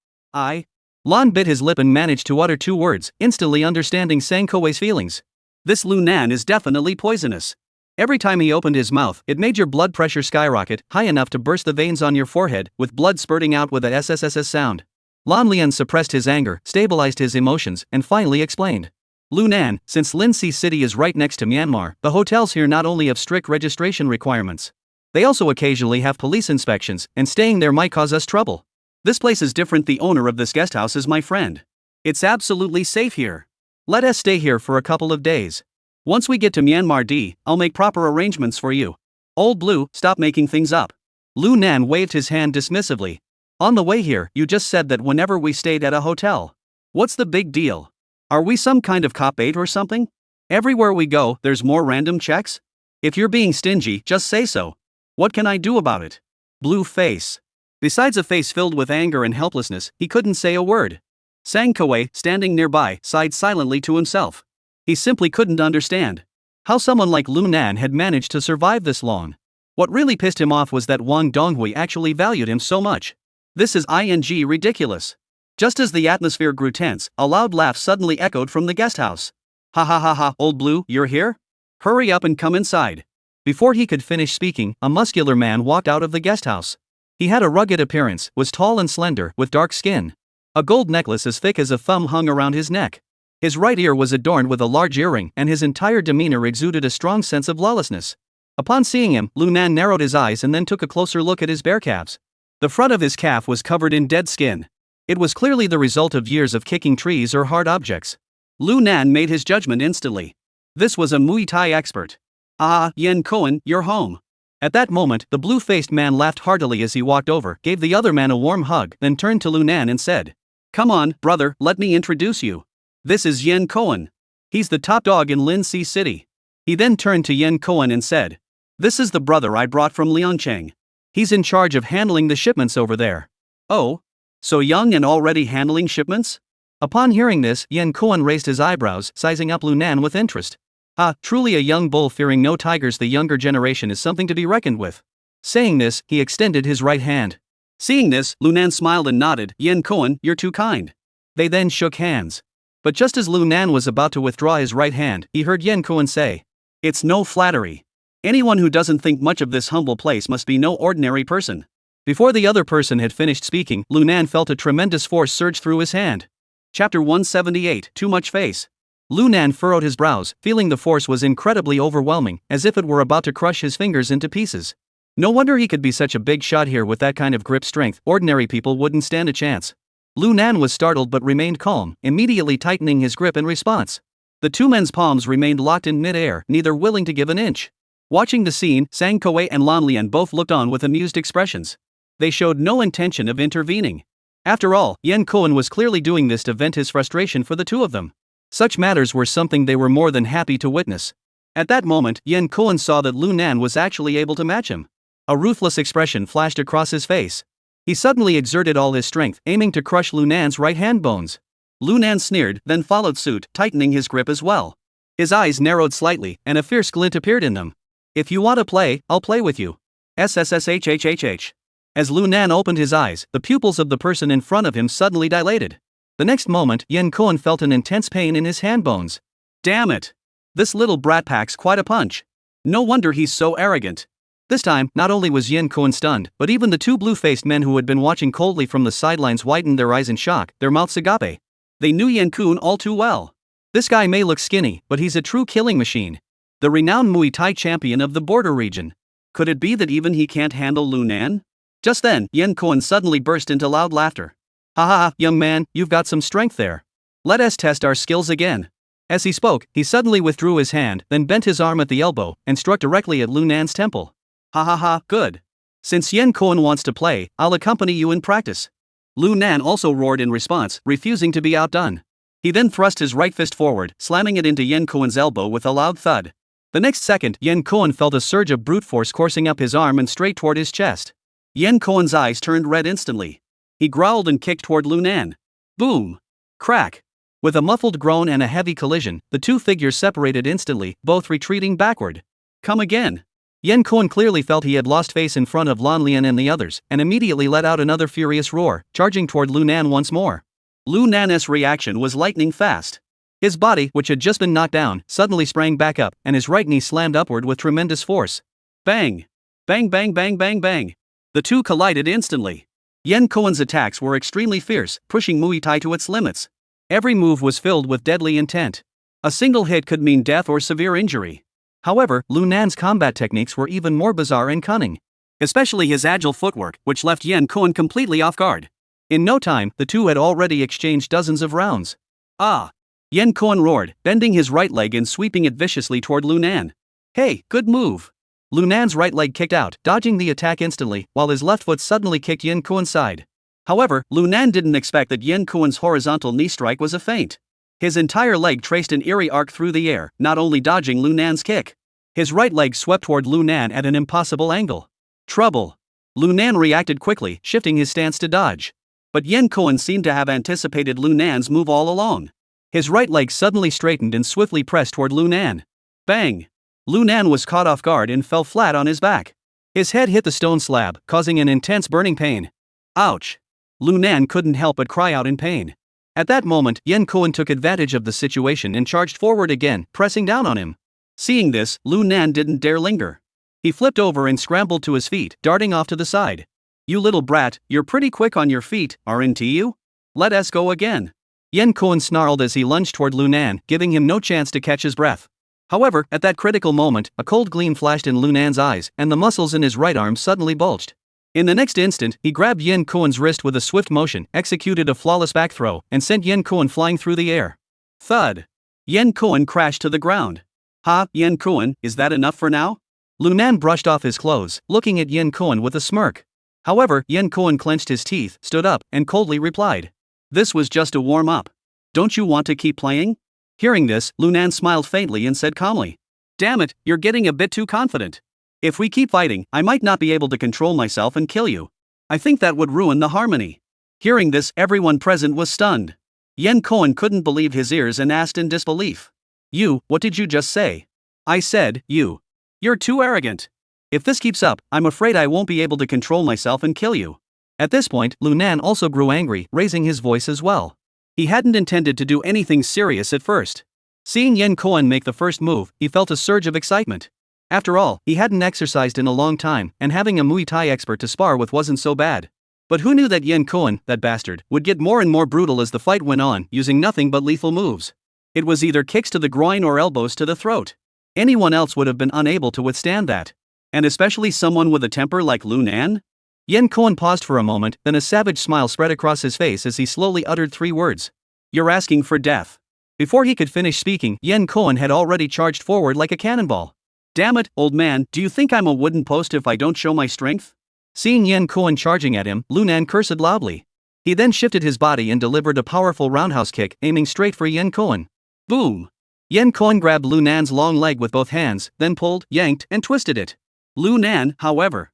Lan bit his lip and managed to utter 2 words, instantly understanding Sang Kowei's feelings. This Lu Nan is definitely poisonous. Every time he opened his mouth, it made your blood pressure skyrocket high enough to burst the veins on your forehead, with blood spurting out with a SSSS sound. Lan Lian suppressed his anger, stabilized his emotions, and finally explained. Lunan, since Linxi City is right next to Myanmar, the hotels here not only have strict registration requirements, they also occasionally have police inspections, and staying there might cause us trouble. This place is different. The owner of this guest house is my friend. It's absolutely safe here. Let us stay here for a couple of days. Once we get to Myanmar D, I'll make proper arrangements for you. Old Blue, stop making things up. Lu Nan waved his hand dismissively. On the way here, you just said that whenever we stayed at a hotel. What's the big deal? Are we some kind of cop bait or something? Everywhere we go, there's more random checks? If you're being stingy, just say so. What can I do about it? Blue face. Besides a face filled with anger and helplessness, he couldn't say a word. Sang Kawei, standing nearby, sighed silently to himself. He simply couldn't understand how someone like Lu Nan had managed to survive this long. What really pissed him off was that Wang Donghui actually valued him so much. This is ridiculous. Just as the atmosphere grew tense, a loud laugh suddenly echoed from the guest house. Ha ha ha ha, Old Blue, you're here? Hurry up and come inside. Before he could finish speaking, a muscular man walked out of the guest house. He had a rugged appearance, was tall and slender, with dark skin. A gold necklace as thick as a thumb hung around his neck. His right ear was adorned with a large earring, and his entire demeanor exuded a strong sense of lawlessness. Upon seeing him, Lu Nan narrowed his eyes and then took a closer look at his bare calves. The front of his calf was covered in dead skin. It was clearly the result of years of kicking trees or hard objects. Lu Nan made his judgment instantly. This was a Muay Thai expert. Ah, Yen Koan, you're home. At that moment, the blue-faced man laughed heartily as he walked over, gave the other man a warm hug, then turned to Lu Nan and said, Come on, brother, let me introduce you. This is Yen Koan. He's the top dog in Linxi City. He then turned to Yen Koan and said, This is the brother I brought from Liangcheng. He's in charge of handling the shipments over there. Oh? So young and already handling shipments? Upon hearing this, Yen Koan raised his eyebrows, sizing up Lu Nan with interest. Ah, truly a young bull fearing no tigers. The younger generation is something to be reckoned with. Saying this, he extended his right hand. Seeing this, Lu Nan smiled and nodded. Yen Koan, you're too kind. They then shook hands. But just as Lu Nan was about to withdraw his right hand, he heard Yen Koan say, It's no flattery. Anyone who doesn't think much of this humble place must be no ordinary person. Before the other person had finished speaking, Lu Nan felt a tremendous force surge through his hand. Chapter 178, Too Much Face. Lu Nan furrowed his brows, feeling the force was incredibly overwhelming, as if it were about to crush his fingers into pieces. No wonder he could be such a big shot here with that kind of grip strength. Ordinary people wouldn't stand a chance. Lu Nan was startled but remained calm, immediately tightening his grip in response. The two men's palms remained locked in mid-air, neither willing to give an inch. Watching the scene, Sang Kawei and Lan Lian both looked on with amused expressions. They showed no intention of intervening. After all, Yen Koan was clearly doing this to vent his frustration for the two of them. Such matters were something they were more than happy to witness. At that moment, Yen Koan saw that Lu Nan was actually able to match him. A ruthless expression flashed across his face. He suddenly exerted all his strength, aiming to crush Lu Nan's right hand bones. Lu Nan sneered, then followed suit, tightening his grip as well. His eyes narrowed slightly, and a fierce glint appeared in them. If you want to play, I'll play with you. SSSHHHH. As Lu Nan opened his eyes, the pupils of the person in front of him suddenly dilated. The next moment, Yen Koan felt an intense pain in his hand bones. Damn it! This little brat packs quite a punch. No wonder he's so arrogant. This time, not only was Yen Koan stunned, but even the two blue-faced men who had been watching coldly from the sidelines widened their eyes in shock, their mouths agape. They knew Yen Koan all too well. This guy may look skinny, but he's a true killing machine. The renowned Muay Thai champion of the border region. Could it be that even he can't handle Lu Nan? Just then, Yen Koan suddenly burst into loud laughter. Ha ha ha, young man, you've got some strength there. Let us test our skills again. As he spoke, he suddenly withdrew his hand, then bent his arm at the elbow, and struck directly at Lu Nan's temple. Ha ha ha, good. Since Yen Koan wants to play, I'll accompany you in practice. Lu Nan also roared in response, refusing to be outdone. He then thrust his right fist forward, slamming it into Yen Koan's elbow with a loud thud. The next second, Yen Koan felt a surge of brute force coursing up his arm and straight toward his chest. Yen Koan's eyes turned red instantly. He growled and kicked toward Lu Nan. Boom! Crack! With a muffled groan and a heavy collision, the two figures separated instantly, both retreating backward. Come again! Yen Koan clearly felt he had lost face in front of Lan Lian and the others, and immediately let out another furious roar, charging toward Lu Nan once more. Lu Nan's reaction was lightning fast. His body, which had just been knocked down, suddenly sprang back up, and his right knee slammed upward with tremendous force. Bang! Bang bang bang bang bang! The two collided instantly. Yen Koan's attacks were extremely fierce, pushing Muay Thai to its limits. Every move was filled with deadly intent. A single hit could mean death or severe injury. However, Lu Nan's combat techniques were even more bizarre and cunning. Especially his agile footwork, which left Yen Koan completely off guard. In no time, the two had already exchanged dozens of rounds. Ah! Yen Koan roared, bending his right leg and sweeping it viciously toward Lu Nan. Hey, good move! Lu Nan's right leg kicked out, dodging the attack instantly, while his left foot suddenly kicked Yen Koan's side. However, Lu Nan didn't expect that Yen Koan's horizontal knee strike was a feint. His entire leg traced an eerie arc through the air, not only dodging Lu Nan's kick. His right leg swept toward Lu Nan at an impossible angle. Trouble! Lu Nan reacted quickly, shifting his stance to dodge. But Yen Koan seemed to have anticipated Lu Nan's move all along. His right leg suddenly straightened and swiftly pressed toward Lu Nan. Bang! Lu Nan was caught off guard and fell flat on his back. His head hit the stone slab, causing an intense burning pain. Ouch! Lu Nan couldn't help but cry out in pain. At that moment, Yen Koan took advantage of the situation and charged forward again, pressing down on him. Seeing this, Lu Nan didn't dare linger. He flipped over and scrambled to his feet, darting off to the side. You little brat, you're pretty quick on your feet, aren't you? Let us go again. Yen Koan snarled as he lunged toward Lu Nan, giving him no chance to catch his breath. However, at that critical moment, a cold gleam flashed in Lu Nan's eyes, and the muscles in his right arm suddenly bulged. In the next instant, he grabbed Yen Koan's wrist with a swift motion, executed a flawless back throw, and sent Yen Koan flying through the air. Thud! Yen Koan crashed to the ground. Ha, Yen Koan, is that enough for now? Lu Nan brushed off his clothes, looking at Yen Koan with a smirk. However, Yen Koan clenched his teeth, stood up, and coldly replied. This was just a warm-up. Don't you want to keep playing? Hearing this, Lu Nan smiled faintly and said calmly. Damn it, you're getting a bit too confident. If we keep fighting, I might not be able to control myself and kill you. I think that would ruin the harmony. Hearing this, everyone present was stunned. Yen Koan couldn't believe his ears and asked in disbelief. You, what did you just say? I said, you. You're too arrogant. If this keeps up, I'm afraid I won't be able to control myself and kill you. At this point, Lu Nan also grew angry, raising his voice as well. He hadn't intended to do anything serious at first. Seeing Yen Koan make the first move, he felt a surge of excitement. After all, he hadn't exercised in a long time, and having a Muay Thai expert to spar with wasn't so bad. But who knew that Yen Koan, that bastard, would get more and more brutal as the fight went on, using nothing but lethal moves. It was either kicks to the groin or elbows to the throat. Anyone else would have been unable to withstand that. And especially someone with a temper like Lu Nan? Yen Koan paused for a moment, then a savage smile spread across his face as he slowly uttered 3 words. You're asking for death. Before he could finish speaking, Yen Koan had already charged forward like a cannonball. Damn it, old man, do you think I'm a wooden post if I don't show my strength? Seeing Yen Koan charging at him, Lu Nan cursed loudly. He then shifted his body and delivered a powerful roundhouse kick, aiming straight for Yen Koan. Boom! Yen Koan grabbed Lu Nan's long leg with both hands, then pulled, yanked, and twisted it. Lu Nan, however,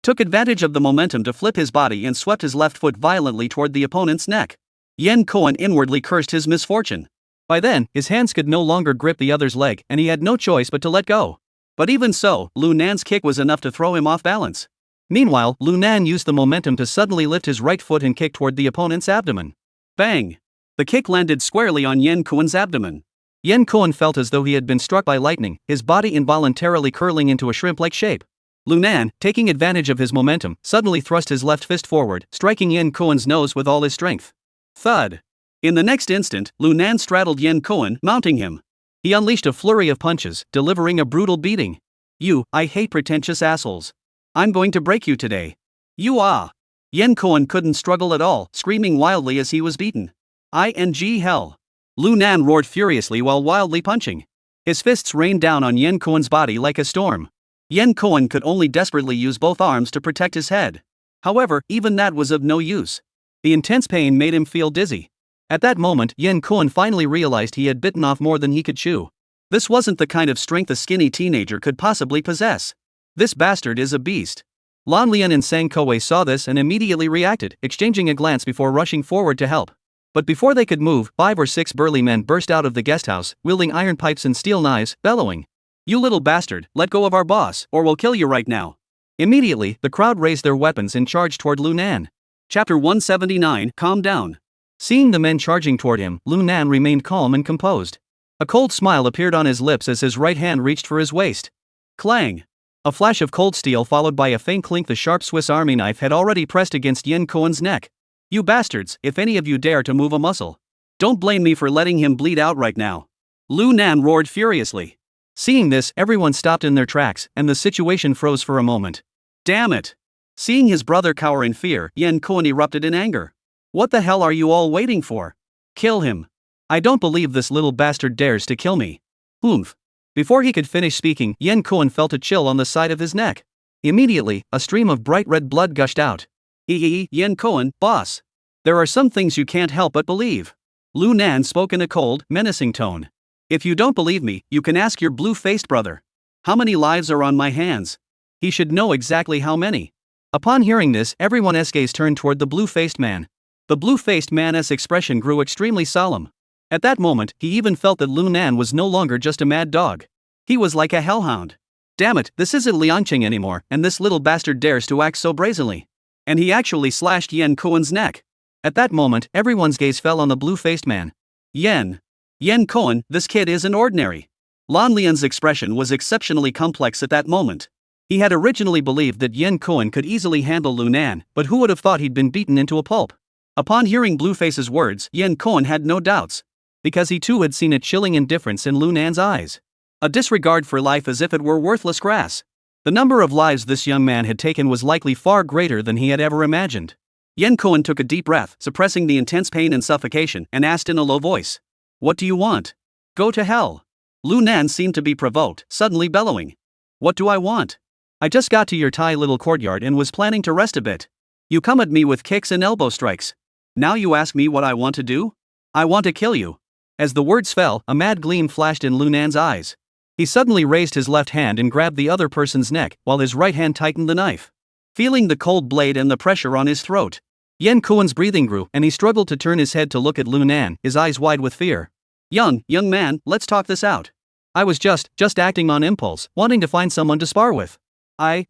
took advantage of the momentum to flip his body and swept his left foot violently toward the opponent's neck. Yen Koan inwardly cursed his misfortune. By then, his hands could no longer grip the other's leg, and he had no choice but to let go. But even so, Lu Nan's kick was enough to throw him off balance. Meanwhile, Lu Nan used the momentum to suddenly lift his right foot and kick toward the opponent's abdomen. Bang! The kick landed squarely on Yen Koan's abdomen. Yen Koan felt as though he had been struck by lightning, his body involuntarily curling into a shrimp-like shape. Lu Nan, taking advantage of his momentum, suddenly thrust his left fist forward, striking Yen Koan's nose with all his strength. Thud! In the next instant, Lu Nan straddled Yen Koan, mounting him. He unleashed a flurry of punches, delivering a brutal beating. You, I hate pretentious assholes. I'm going to break you today. You ah! Yen Koan couldn't struggle at all, screaming wildly as he was beaten. ING hell! Lu Nan roared furiously while wildly punching. His fists rained down on Yen Koan's body like a storm. Yen Koan could only desperately use both arms to protect his head. However, even that was of no use. The intense pain made him feel dizzy. At that moment, Yen Koan finally realized he had bitten off more than he could chew. This wasn't the kind of strength a skinny teenager could possibly possess. This bastard is a beast. Lan Lian and Sang Koei saw this and immediately reacted, exchanging a glance before rushing forward to help. But before they could move, 5 or 6 burly men burst out of the guest house, wielding iron pipes and steel knives, bellowing. You little bastard, let go of our boss, or we'll kill you right now. Immediately, the crowd raised their weapons and charged toward Lu Nan. Chapter 179, Calm Down. Seeing the men charging toward him, Lu Nan remained calm and composed. A cold smile appeared on his lips as his right hand reached for his waist. Clang! A flash of cold steel followed by a faint clink. The sharp Swiss Army knife had already pressed against Yen Koan's neck. You bastards, if any of you dare to move a muscle. Don't blame me for letting him bleed out right now. Lu Nan roared furiously. Seeing this, everyone stopped in their tracks, and the situation froze for a moment. Damn it! Seeing his brother cower in fear, Yen Koan erupted in anger. What the hell are you all waiting for? Kill him. I don't believe this little bastard dares to kill me. Oomph. Before he could finish speaking, Yen Koan felt a chill on the side of his neck. Immediately, a stream of bright red blood gushed out. Yen Koan, boss. There are some things you can't help but believe. Lu Nan spoke in a cold, menacing tone. If you don't believe me, you can ask your blue-faced brother. How many lives are on my hands? He should know exactly how many. Upon hearing this, everyone's gaze turned toward the blue-faced man. The blue-faced man's expression grew extremely solemn. At that moment, he even felt that Lu Nan was no longer just a mad dog. He was like a hellhound. Damn it, this isn't Liangqing anymore, and this little bastard dares to act so brazenly. And he actually slashed Yen Koan's neck. At that moment, everyone's gaze fell on the blue-faced man. Yen Koan, this kid isn't ordinary. Lan Lian's expression was exceptionally complex at that moment. He had originally believed that Yen Koan could easily handle Lu Nan, but who would have thought he'd been beaten into a pulp? Upon hearing Blueface's words, Yen Koan had no doubts. Because he too had seen a chilling indifference in Lu Nan's eyes. A disregard for life as if it were worthless grass. The number of lives this young man had taken was likely far greater than he had ever imagined. Yen Koan took a deep breath, suppressing the intense pain and suffocation, and asked in a low voice. What do you want? Go to hell. Lu Nan seemed to be provoked, suddenly bellowing. What do I want? I just got to your tight little courtyard and was planning to rest a bit. You come at me with kicks and elbow strikes. Now you ask me what I want to do? I want to kill you. As the words fell, a mad gleam flashed in Lu Nan's eyes. He suddenly raised his left hand and grabbed the other person's neck, while his right hand tightened the knife. Feeling the cold blade and the pressure on his throat, Yen Koan's breathing grew and he struggled to turn his head to look at Lu Nan, his eyes wide with fear. Young man, let's talk this out. I was just acting on impulse, wanting to find someone to spar with. I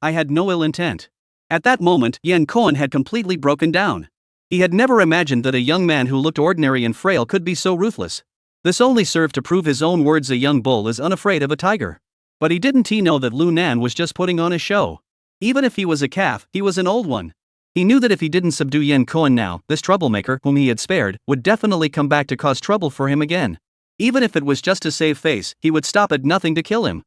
had no ill intent. At that moment, Yen Koan had completely broken down. He had never imagined that a young man who looked ordinary and frail could be so ruthless. This only served to prove his own words: a young bull is unafraid of a tiger. But he didn't know that Lu Nan was just putting on a show. Even if he was a calf, he was an old one. He knew that if he didn't subdue Yen Koan now, this troublemaker, whom he had spared, would definitely come back to cause trouble for him again. Even if it was just to save face, he would stop at nothing to kill him.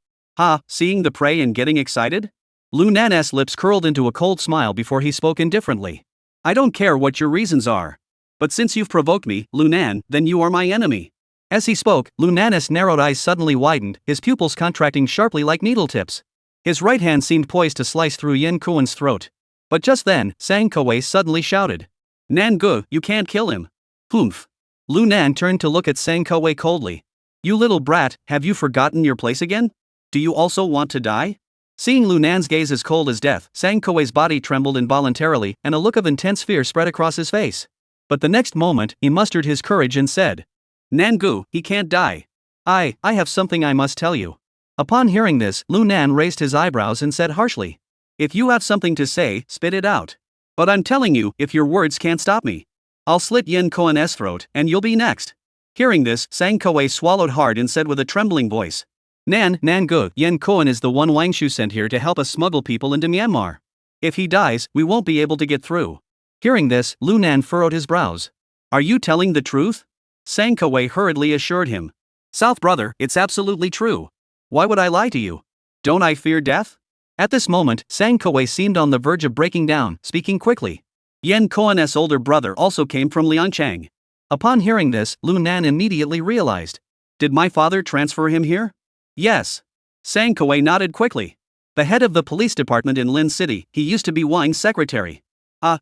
Seeing the prey and getting excited? Lu Nan's lips curled into a cold smile before he spoke indifferently. I don't care what your reasons are. But since you've provoked me, Lu Nan, then you are my enemy. As he spoke, Lu Nan's narrowed eyes suddenly widened, his pupils contracting sharply like needle tips. His right hand seemed poised to slice through Yen Koan's throat. But just then, Sang Kawei suddenly shouted. Nan Gu, you can't kill him. Humph. Lu Nan turned to look at Sang Kawei coldly. You little brat, have you forgotten your place again? Do you also want to die? Seeing Lu Nan's gaze as cold as death, Sang Kawei's body trembled involuntarily and a look of intense fear spread across his face. But the next moment, he mustered his courage and said. Nan Gu, he can't die. I have something I must tell you. Upon hearing this, Lu Nan raised his eyebrows and said harshly. If you have something to say, spit it out. But I'm telling you, if your words can't stop me, I'll slit Yen Koan's throat and you'll be next. Hearing this, Sang Kawei swallowed hard and said with a trembling voice. Nan Gu, Yen Koan is the one Wang Shu sent here to help us smuggle people into Myanmar. If he dies, we won't be able to get through. Hearing this, Lu Nan furrowed his brows. Are you telling the truth? Sang Kawei hurriedly assured him. South brother, it's absolutely true. Why would I lie to you? Don't I fear death? At this moment, Sang Kawei seemed on the verge of breaking down, speaking quickly. Yen Koan's older brother also came from Liangchang. Upon hearing this, Lu Nan immediately realized. Did my father transfer him here? Yes. Sang Kawei nodded quickly. The head of the police department in Lin City, he used to be Wang's secretary.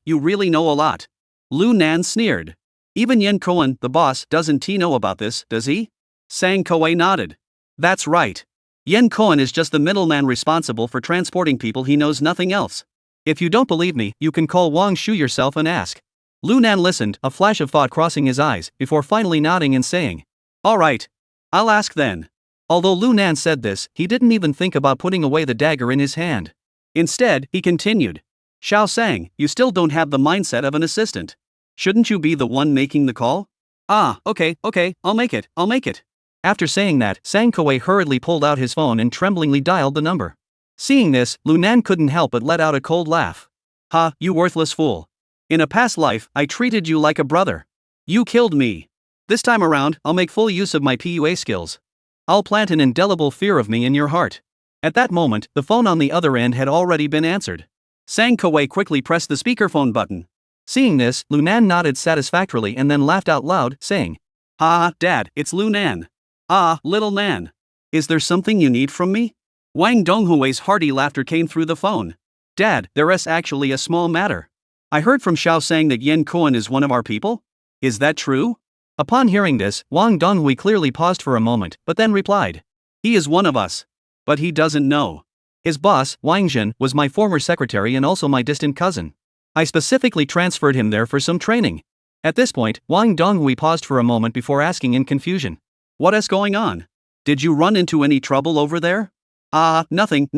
You really know a lot. Lu Nan sneered. Even Yen Koan, the boss, doesn't he know about this, does he? Sang Kawei nodded. That's right. Yen Koan is just the middleman responsible for transporting people, he knows nothing else. If you don't believe me, you can call Wang Shu yourself and ask. Lu Nan listened, a flash of thought crossing his eyes, before finally nodding and saying. All right. I'll ask then. Although Lu Nan said this, he didn't even think about putting away the dagger in his hand. Instead, he continued. Xiao Sang, you still don't have the mindset of an assistant. Shouldn't you be the one making the call? Ah, okay, I'll make it. After saying that, Sang Kuei hurriedly pulled out his phone and tremblingly dialed the number. Seeing this, Lunan couldn't help but let out a cold laugh. Ha, you worthless fool. In a past life, I treated you like a brother. You killed me. This time around, I'll make full use of my PUA skills. I'll plant an indelible fear of me in your heart. At that moment, the phone on the other end had already been answered. Sang Kuei quickly pressed the speakerphone button. Seeing this, Lunan nodded satisfactorily and then laughed out loud, saying, "Ha, Dad, it's Lunan. Ah, little Nan. Is there something you need from me?" Wang Donghui's hearty laughter came through the phone. "Dad, there's actually a small matter. I heard from Xiao Sang that Yen Kuan is one of our people? Is that true?" Upon hearing this, Wang Donghui clearly paused for a moment, but then replied, "He is one of us. But he doesn't know. His boss, Wang Jin, was my former secretary and also my distant cousin. I specifically transferred him there for some training." At this point, Wang Donghui paused for a moment before asking in confusion, "What is going on? Did you run into any trouble over there?" "Ah, nothing.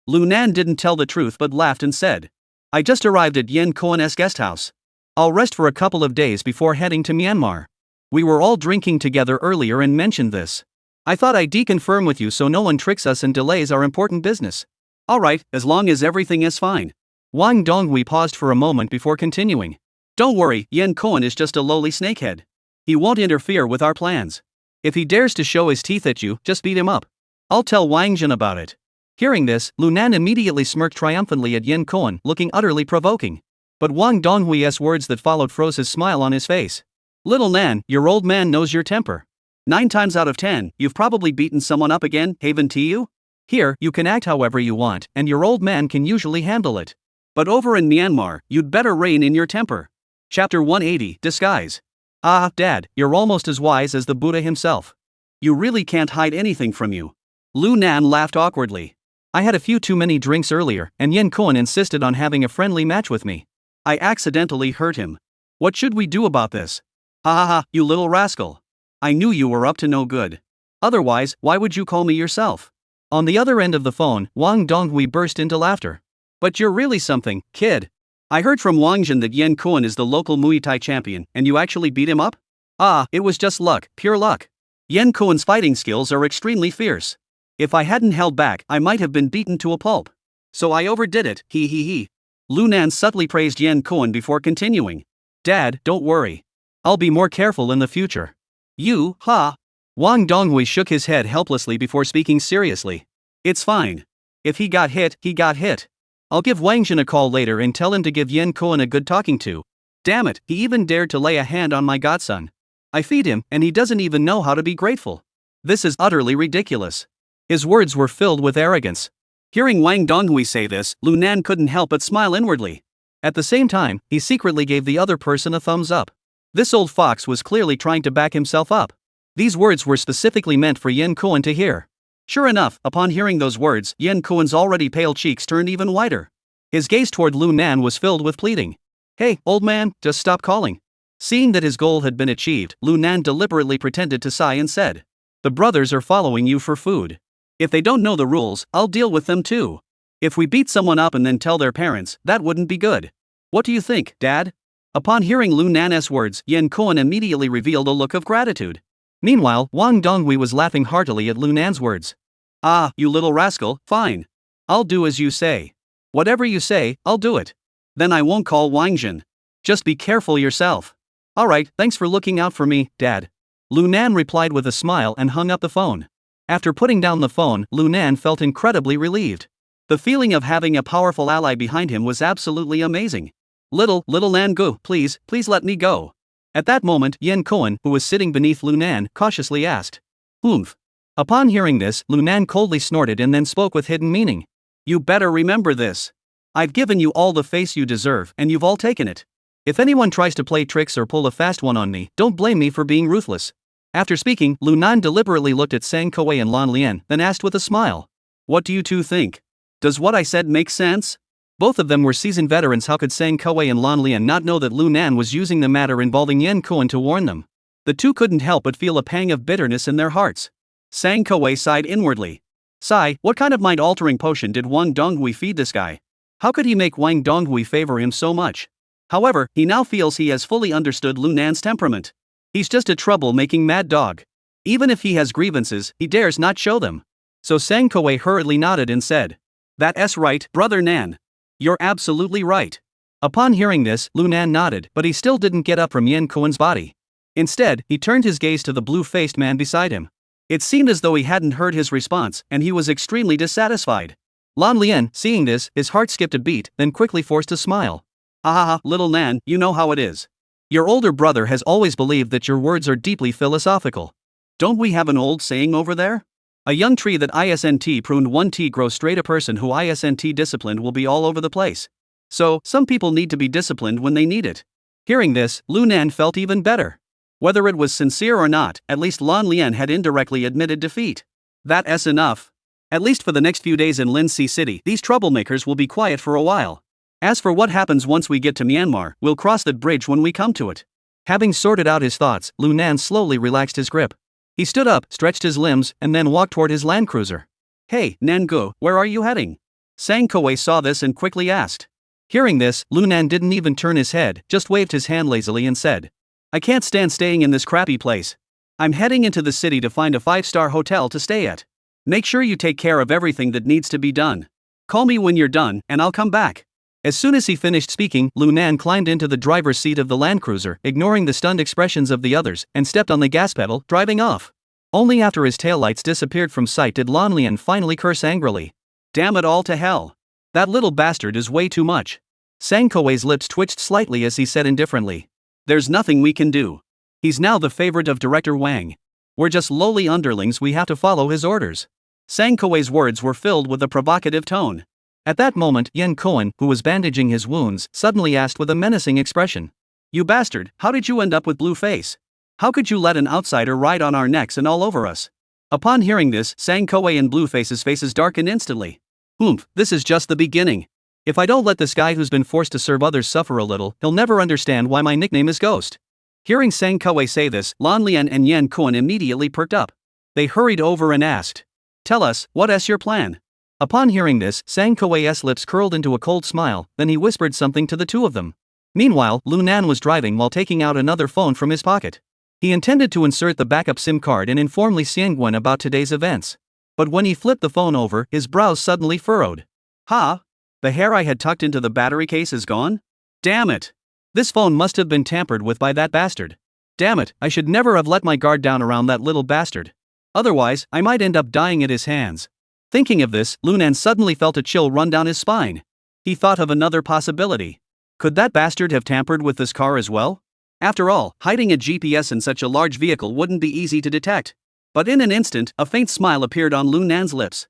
Lunan didn't tell the truth but laughed and said, "I just arrived at Yen Kuan's guest house. I'll rest for a couple of days before heading to Myanmar. We were all drinking together earlier and mentioned this. I thought I'd deconfirm with you so no one tricks us and delays our important business." "Alright, as long as everything is fine." Wang Donghui paused for a moment before continuing, "Don't worry, Yen Kuan is just a lowly snakehead. He won't interfere with our plans. If he dares to show his teeth at you, just beat him up. I'll tell Wang Jin about it." Hearing this, Lunan immediately smirked triumphantly at Yen Kuan, looking utterly provoking. But Wang Donghui's words that followed froze his smile on his face. "Little Nan, your old man knows your temper. 9 times out of 10, you've probably beaten someone up again, haven't you? Here, you can act however you want, and your old man can usually handle it. But over in Myanmar, you'd better rein in your temper." Chapter 180, Disguise. "Ah, Dad, you're almost as wise as the Buddha himself. You really can't hide anything from you." Lunan laughed awkwardly. "I had a few too many drinks earlier, and Yen Kuan insisted on having a friendly match with me. I accidentally hurt him. What should we do about this?" "Ha, you little rascal. I knew you were up to no good. Otherwise, why would you call me yourself?" On the other end of the phone, Wang Donghui burst into laughter. "But you're really something, kid. I heard from Wang Jin that Yen Kuan is the local Muay Thai champion, and you actually beat him up? Ah, it was just luck, pure luck. Yen Kuan's fighting skills are extremely fierce. If I hadn't held back, I might have been beaten to a pulp. So I overdid it, he. Lunan subtly praised Yen Kuan before continuing, "Dad, don't worry. I'll be more careful in the future." "You, ha?" Wang Donghui shook his head helplessly before speaking seriously. "It's fine. If he got hit, he got hit. I'll give Wang Jin a call later and tell him to give Yen Kuan a good talking to. Damn it, he even dared to lay a hand on my godson. I feed him, and he doesn't even know how to be grateful. This is utterly ridiculous." His words were filled with arrogance. Hearing Wang Donghui say this, Lunan couldn't help but smile inwardly. At the same time, he secretly gave the other person a thumbs up. This old fox was clearly trying to back himself up. These words were specifically meant for Yen Kuan to hear. Sure enough, upon hearing those words, Yen Kuan's already pale cheeks turned even whiter. His gaze toward Lunan was filled with pleading. "Hey, old man, just stop calling." Seeing that his goal had been achieved, Lunan deliberately pretended to sigh and said, "The brothers are following you for food. If they don't know the rules, I'll deal with them too. If we beat someone up and then tell their parents, that wouldn't be good. What do you think, Dad?" Upon hearing Lunan's words, Yen Kuan immediately revealed a look of gratitude. Meanwhile, Wang Donghui was laughing heartily at Lunan's words. "Ah, you little rascal, fine. I'll do as you say. Whatever you say, I'll do it. Then I won't call Wang Jin. Just be careful yourself." "Alright, thanks for looking out for me, Dad." Lunan replied with a smile and hung up the phone. After putting down the phone, Lunan felt incredibly relieved. The feeling of having a powerful ally behind him was absolutely amazing. Little Nan Gu, please let me go." At that moment, Yen Kuan, who was sitting beneath Lunan, cautiously asked, "Oomph." Upon hearing this, Lunan coldly snorted and then spoke with hidden meaning. "You better remember this. I've given you all the face you deserve, and you've all taken it. If anyone tries to play tricks or pull a fast one on me, don't blame me for being ruthless." After speaking, Lunan deliberately looked at Sang Kuei and Lan Lian, then asked with a smile, "What do you two think? Does what I said make sense?" Both of them were seasoned veterans. How could Sang Kuei and Lan Lian not know that Lunan was using the matter involving Yen Kuan to warn them? The two couldn't help but feel a pang of bitterness in their hearts. Sang Kuei sighed inwardly. Sigh, what kind of mind-altering potion did Wang Donghui feed this guy? How could he make Wang Donghui favor him so much? However, he now feels he has fully understood Lu Nan's temperament. He's just a trouble-making mad dog. Even if he has grievances, he dares not show them. So Sang Koei hurriedly nodded and said, "That's right, Brother Nan. You're absolutely right." Upon hearing this, Lu Nan nodded, but he still didn't get up from Yen Koen's body. Instead, he turned his gaze to the blue-faced man beside him. It seemed as though he hadn't heard his response, and he was extremely dissatisfied. Lan Lian, seeing this, his heart skipped a beat, then quickly forced a smile. "Ha, little Nan, you know how it is. Your older brother has always believed that your words are deeply philosophical. Don't we have an old saying over there? A young tree that isn't pruned one tea grows straight. A person who isn't disciplined will be all over the place. So, some people need to be disciplined when they need it." Hearing this, Lu Nan felt even better. Whether it was sincere or not, at least Lan Lian had indirectly admitted defeat. That's enough. At least for the next few days in Lindsay City, these troublemakers will be quiet for a while. As for what happens once we get to Myanmar, we'll cross that bridge when we come to it. Having sorted out his thoughts, Lu Nan slowly relaxed his grip. He stood up, stretched his limbs, and then walked toward his land cruiser. "Hey, Nangu, where are you heading?" Sang Koei saw this and quickly asked. Hearing this, Lu Nan didn't even turn his head, just waved his hand lazily and said, "I can't stand staying in this crappy place. I'm heading into the city to find a 5-star hotel to stay at. Make sure you take care of everything that needs to be done. Call me when you're done, and I'll come back." As soon as he finished speaking, Lu Nan climbed into the driver's seat of the Land Cruiser, ignoring the stunned expressions of the others, and stepped on the gas pedal, driving off. Only after his taillights disappeared from sight did Lan Lian finally curse angrily. "Damn it all to hell. That little bastard is way too much." Sang Koei's lips twitched slightly as he said indifferently, "There's nothing we can do. He's now the favorite of Director Wang. We're just lowly underlings, we have to follow his orders." Sang Koei's words were filled with a provocative tone. At that moment, Yen Koen, who was bandaging his wounds, suddenly asked with a menacing expression, "You bastard, how did you end up with blue face? How could you let an outsider ride on our necks and all over us?" Upon hearing this, Sang Koei and Blueface's faces darkened instantly. "Oomph, this is just the beginning. If I don't let this guy who's been forced to serve others suffer a little, he'll never understand why my nickname is Ghost." Hearing Sang Koei say this, Lan Lian and Yen Koen immediately perked up. They hurried over and asked, "Tell us, what's your plan?" Upon hearing this, Sang Koei's lips curled into a cold smile, then he whispered something to the two of them. Meanwhile, Lu Nan was driving while taking out another phone from his pocket. He intended to insert the backup SIM card and inform Li Xiangwen about today's events. But when he flipped the phone over, his brows suddenly furrowed. "Ha! The hair I had tucked into the battery case is gone? Damn it! This phone must have been tampered with by that bastard. Damn it, I should never have let my guard down around that little bastard. Otherwise, I might end up dying at his hands." Thinking of this, Lu Nan suddenly felt a chill run down his spine. He thought of another possibility. Could that bastard have tampered with this car as well? After all, hiding a GPS in such a large vehicle wouldn't be easy to detect. But in an instant, a faint smile appeared on Lu Nan's lips.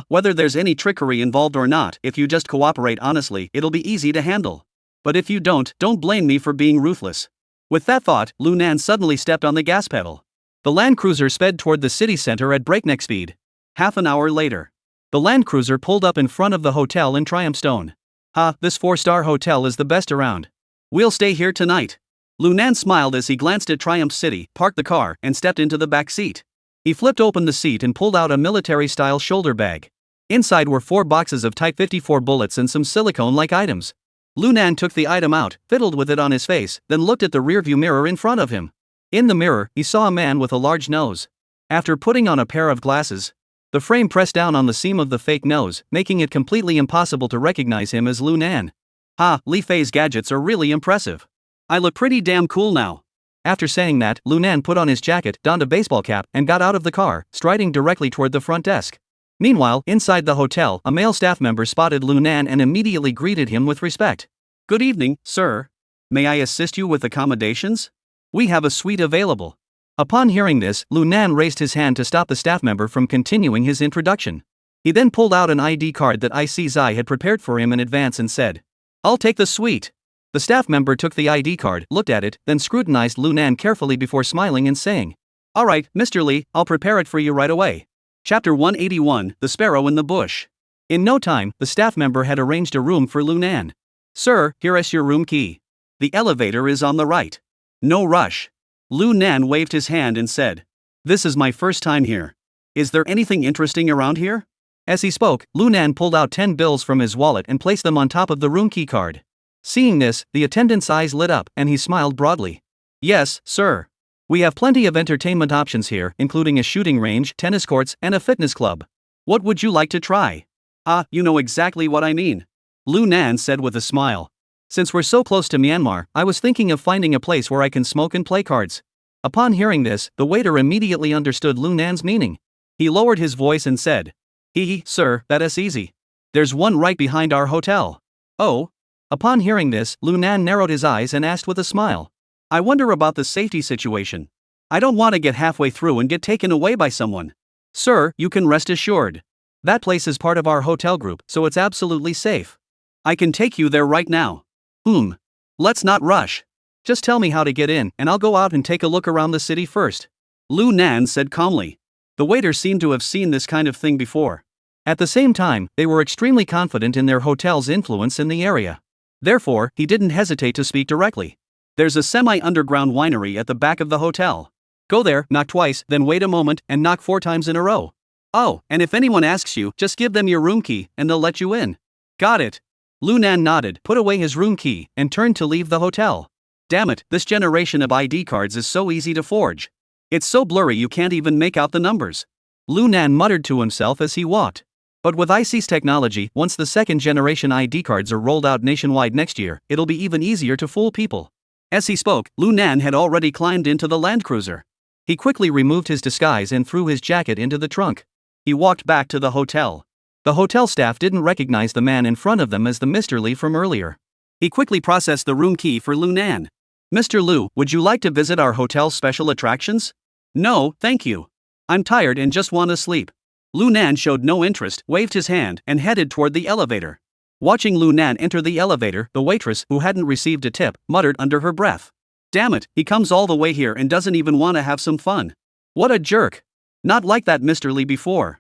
Whether there's any trickery involved or not, if you just cooperate honestly, it'll be easy to handle. But if you don't blame me for being ruthless. With that thought, Lu Nan suddenly stepped on the gas pedal. The Land Cruiser sped toward the city center at breakneck speed. Half an hour later, the Land Cruiser pulled up in front of the hotel in Triumph Stone. This 4-star hotel is the best around. We'll stay here tonight." Lu Nan smiled as he glanced at Triumph City, parked the car, and stepped into the back seat. He flipped open the seat and pulled out a military-style shoulder bag. Inside were 4 boxes of Type 54 bullets and some silicone-like items. Lu Nan took the item out, fiddled with it on his face, then looked at the rearview mirror in front of him. In the mirror, he saw a man with a large nose. After putting on a pair of glasses, the frame pressed down on the seam of the fake nose, making it completely impossible to recognize him as Lu Nan. Li Fei's gadgets are really impressive. I look pretty damn cool now. After saying that, Lu Nan put on his jacket, donned a baseball cap, and got out of the car, striding directly toward the front desk. Meanwhile, inside the hotel, a male staff member spotted Lu Nan and immediately greeted him with respect. "Good evening, sir. May I assist you with accommodations? We have a suite available." Upon hearing this, Lu Nan raised his hand to stop the staff member from continuing his introduction. He then pulled out an ID card that IC Zai had prepared for him in advance and said, "I'll take the suite." The staff member took the ID card, looked at it, then scrutinized Lu Nan carefully before smiling and saying, "All right, Mr. Li, I'll prepare it for you right away." Chapter 181, The Sparrow in the Bush. In no time, the staff member had arranged a room for Lu Nan. "Sir, here is your room key. The elevator is on the right. No rush." Lu Nan waved his hand and said, "This is my first time here. Is there anything interesting around here?" As he spoke, Lu Nan pulled out 10 bills from his wallet and placed them on top of the room key card. Seeing this, the attendant's eyes lit up and he smiled broadly. Yes, sir. We have plenty of entertainment options here, including a shooting range, tennis courts, and a fitness club. What would you like to try? Ah, you know exactly what I mean. Lu Nan said with a smile. Since we're so close to Myanmar, I was thinking of finding a place where I can smoke and play cards. Upon hearing this, the waiter immediately understood Lu Nan's meaning. He lowered his voice and said, Sir, that is easy. There's one right behind our hotel. Oh? Upon hearing this, Lu Nan narrowed his eyes and asked with a smile. I wonder about the safety situation. I don't want to get halfway through and get taken away by someone. Sir, you can rest assured. That place is part of our hotel group, so it's absolutely safe. I can take you there right now. Let's not rush. Just tell me how to get in, and I'll go out and take a look around the city first. Lu Nan said calmly. The waiter seemed to have seen this kind of thing before. At the same time, they were extremely confident in their hotel's influence in the area. Therefore, he didn't hesitate to speak directly. There's a semi-underground winery at the back of the hotel. Go there, knock twice, then wait a moment, and knock 4 times in a row. Oh, and if anyone asks you, just give them your room key, and they'll let you in. Got it. Lu Nan nodded, put away his room key, and turned to leave the hotel. Damn it, this generation of ID cards is so easy to forge. It's so blurry you can't even make out the numbers. Lu Nan muttered to himself as he walked. But with IC's technology, once the second generation ID cards are rolled out nationwide next year, it'll be even easier to fool people. As he spoke, Lu Nan had already climbed into the Land Cruiser. He quickly removed his disguise and threw his jacket into the trunk. He walked back to the hotel. The hotel staff didn't recognize the man in front of them as the Mr. Lee from earlier. He quickly processed the room key for Lu Nan. Mr. Lu, would you like to visit our hotel's special attractions? No, thank you. I'm tired and just want to sleep. Lu Nan showed no interest, waved his hand, and headed toward the elevator. Watching Lu Nan enter the elevator, the waitress, who hadn't received a tip, muttered under her breath. Damn it, he comes all the way here and doesn't even want to have some fun. What a jerk. Not like that Mr. Lee before.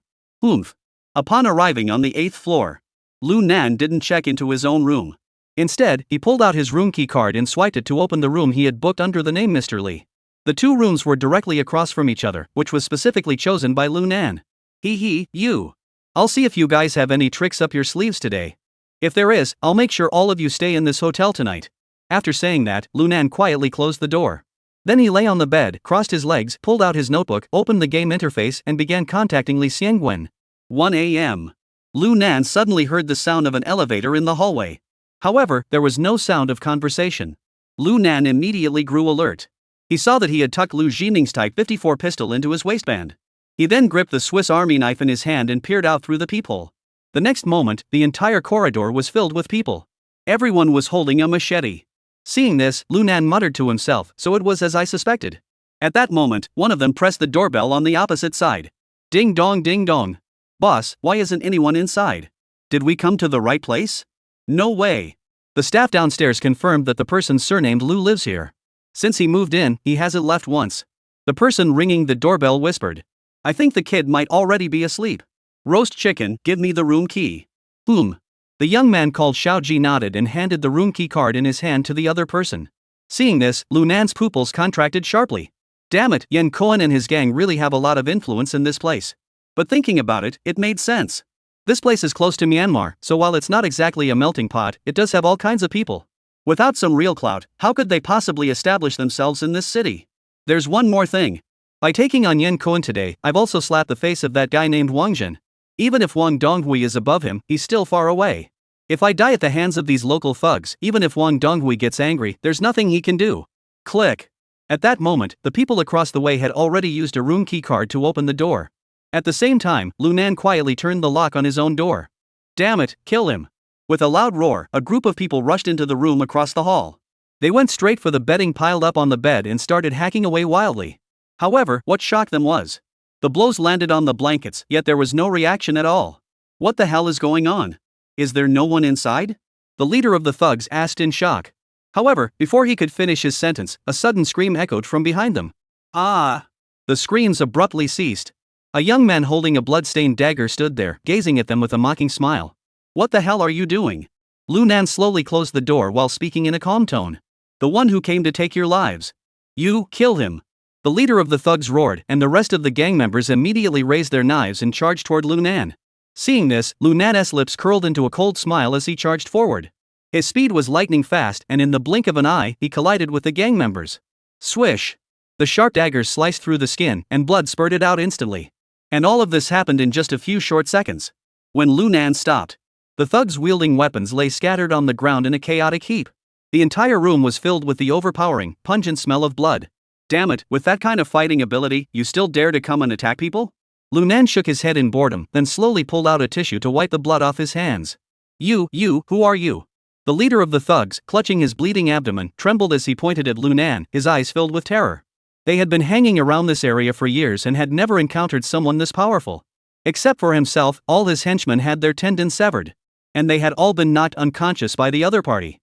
Upon arriving on the 8th floor, Lu Nan didn't check into his own room. Instead, he pulled out his room key card and swiped it to open the room he had booked under the name Mr. Lee. The 2 rooms were directly across from each other, which was specifically chosen by Lu Nan. You. I'll see if you guys have any tricks up your sleeves today. If there is, I'll make sure all of you stay in this hotel tonight. After saying that, Lu Nan quietly closed the door. Then he lay on the bed, crossed his legs, pulled out his notebook, opened the game interface, and began contacting Lee Xiangwen. 1 a.m. Lu Nan suddenly heard the sound of an elevator in the hallway. However, there was no sound of conversation. Lu Nan immediately grew alert. He saw that he had tucked Lu Jining's Type 54 pistol into his waistband. He then gripped the Swiss Army knife in his hand and peered out through the peephole. The next moment, the entire corridor was filled with people. Everyone was holding a machete. Seeing this, Lu Nan muttered to himself, so it was as I suspected. At that moment, one of them pressed the doorbell on the opposite side. Ding dong ding dong. Boss, why isn't anyone inside? Did we come to the right place? No way. The staff downstairs confirmed that the person surnamed Lu lives here. Since he moved in, he hasn't left once. The person ringing the doorbell whispered. I think the kid might already be asleep. Roast chicken, give me the room key. The young man called Xiao Ji nodded and handed the room key card in his hand to the other person. Seeing this, Lu Nan's pupils contracted sharply. Damn it, Yen Cohen and his gang really have a lot of influence in this place. But thinking about it, it made sense. This place is close to Myanmar, so while it's not exactly a melting pot, it does have all kinds of people. Without some real clout, how could they possibly establish themselves in this city? There's one more thing. By taking on Yen Cohen today, I've also slapped the face of that guy named Wang Jin. Even if Wang Donghui is above him, he's still far away. If I die at the hands of these local thugs, even if Wang Donghui gets angry, there's nothing he can do. Click. At that moment, the people across the way had already used a room key card to open the door. At the same time, Lu Nan quietly turned the lock on his own door. Damn it, kill him. With a loud roar, a group of people rushed into the room across the hall. They went straight for the bedding piled up on the bed and started hacking away wildly. However, what shocked them was the blows landed on the blankets, yet there was no reaction at all. What the hell is going on? Is there no one inside? The leader of the thugs asked in shock. However, before he could finish his sentence, a sudden scream echoed from behind them. Ah! The screams abruptly ceased. A young man holding a blood-stained dagger stood there, gazing at them with a mocking smile. What the hell are you doing? Lu Nan slowly closed the door while speaking in a calm tone. The one who came to take your lives. You, kill him. The leader of the thugs roared, and the rest of the gang members immediately raised their knives and charged toward Lu Nan. Seeing this, Lu Nan's lips curled into a cold smile as he charged forward. His speed was lightning fast, and in the blink of an eye, he collided with the gang members. Swish! The sharp daggers sliced through the skin, and blood spurted out instantly. And all of this happened in just a few short seconds. When Lu Nan stopped, the thugs wielding weapons lay scattered on the ground in a chaotic heap. The entire room was filled with the overpowering, pungent smell of blood. Damn it, with that kind of fighting ability, you still dare to come and attack people? Lu Nan shook his head in boredom, then slowly pulled out a tissue to wipe the blood off his hands. You, who are you? The leader of the thugs, clutching his bleeding abdomen, trembled as he pointed at Lu Nan, his eyes filled with terror. They had been hanging around this area for years and had never encountered someone this powerful. Except for himself, all his henchmen had their tendons severed. And they had all been knocked unconscious by the other party.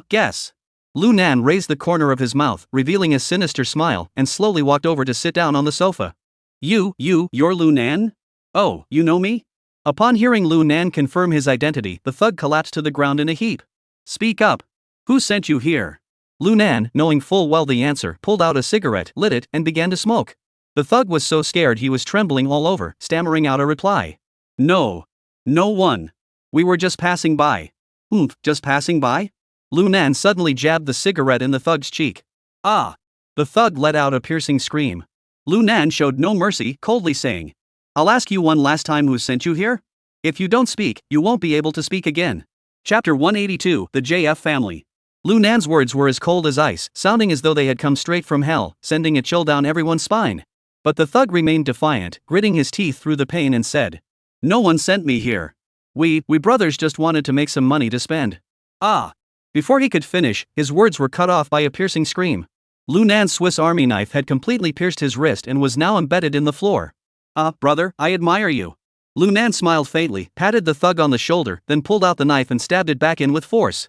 Guess. Lu Nan raised the corner of his mouth, revealing a sinister smile, and slowly walked over to sit down on the sofa. You're Lu Nan? Oh, you know me? Upon hearing Lu Nan confirm his identity, the thug collapsed to the ground in a heap. Speak up. Who sent you here? Lu Nan, knowing full well the answer, pulled out a cigarette, lit it, and began to smoke. The thug was so scared he was trembling all over, stammering out a reply. No one. We were just passing by. Just passing by? Lu Nan suddenly jabbed the cigarette in the thug's cheek. Ah! The thug let out a piercing scream. Lu Nan showed no mercy, coldly saying, I'll ask you one last time who sent you here? If you don't speak, you won't be able to speak again. Chapter 182, The JF Family. Lu Nan's words were as cold as ice, sounding as though they had come straight from hell, sending a chill down everyone's spine. But the thug remained defiant, gritting his teeth through the pain and said, No one sent me here. We brothers just wanted to make some money to spend. Before he could finish, his words were cut off by a piercing scream. Lu Nan's Swiss Army knife had completely pierced his wrist and was now embedded in the floor. Brother, I admire you. Lu Nan smiled faintly, patted the thug on the shoulder, then pulled out the knife and stabbed it back in with force.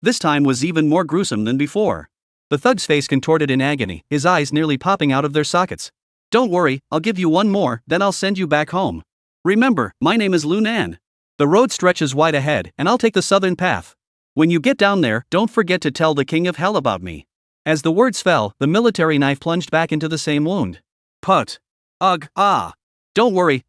This time was even more gruesome than before. The thug's face contorted in agony, his eyes nearly popping out of their sockets. Don't worry, I'll give you one more, then I'll send you back home. Remember, my name is Lu Nan. The road stretches wide ahead, and I'll take the southern path. When you get down there, don't forget to tell the king of hell about me. As the words fell, the military knife plunged back into the same wound. Put. Ugh, Don't worry,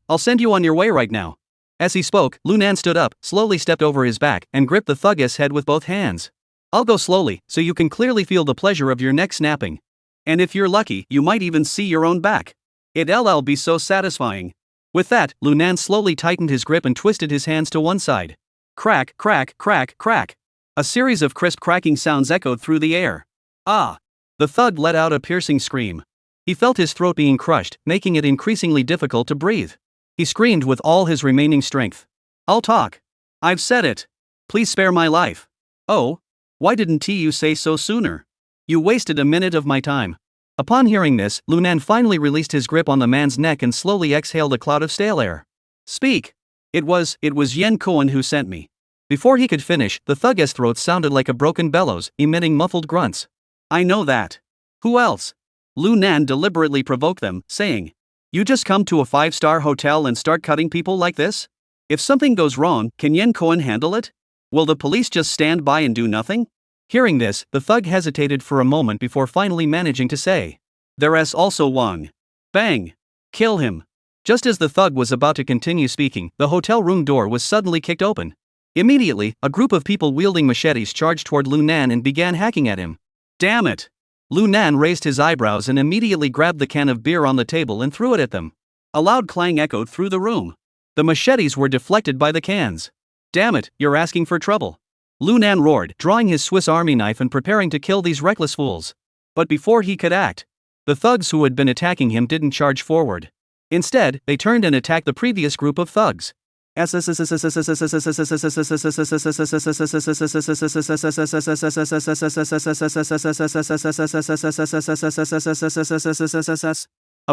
I'll send you on your way right now. As he spoke, Lu Nan stood up, slowly stepped over his back, and gripped the thug's head with both hands. I'll go slowly, so you can clearly feel the pleasure of your neck snapping. And if you're lucky, you might even see your own back. It'll be so satisfying. With that, Lu Nan slowly tightened his grip and twisted his hands to one side. Crack, crack, crack, crack. A series of crisp cracking sounds echoed through the air. The thug let out a piercing scream. He felt his throat being crushed, making it increasingly difficult to breathe. He screamed with all his remaining strength. I'll talk. I've said it. Please spare my life. Oh? Why didn't you say so sooner? You wasted a minute of my time. Upon hearing this, Lu Nan finally released his grip on the man's neck and slowly exhaled a cloud of stale air. Speak. It was Yen Cohen who sent me. Before he could finish, the thug's throat sounded like a broken bellows, emitting muffled grunts. I know that. Who else? Lu Nan deliberately provoked them, saying, You just come to a 5-star hotel and start cutting people like this? If something goes wrong, can Yen Cohen handle it? Will the police just stand by and do nothing? Hearing this, the thug hesitated for a moment before finally managing to say, There's also Wang. Bang! Kill him. Just as the thug was about to continue speaking, the hotel room door was suddenly kicked open. Immediately, a group of people wielding machetes charged toward Lu Nan and began hacking at him. Damn it! Lu Nan raised his eyebrows and immediately grabbed the can of beer on the table and threw it at them. A loud clang echoed through the room. The machetes were deflected by the cans. Damn it, you're asking for trouble. Lu Nan roared, drawing his Swiss Army knife and preparing to kill these reckless fools. But before he could act, the thugs who had been attacking him didn't charge forward. Instead, they turned and attacked the previous group of thugs. A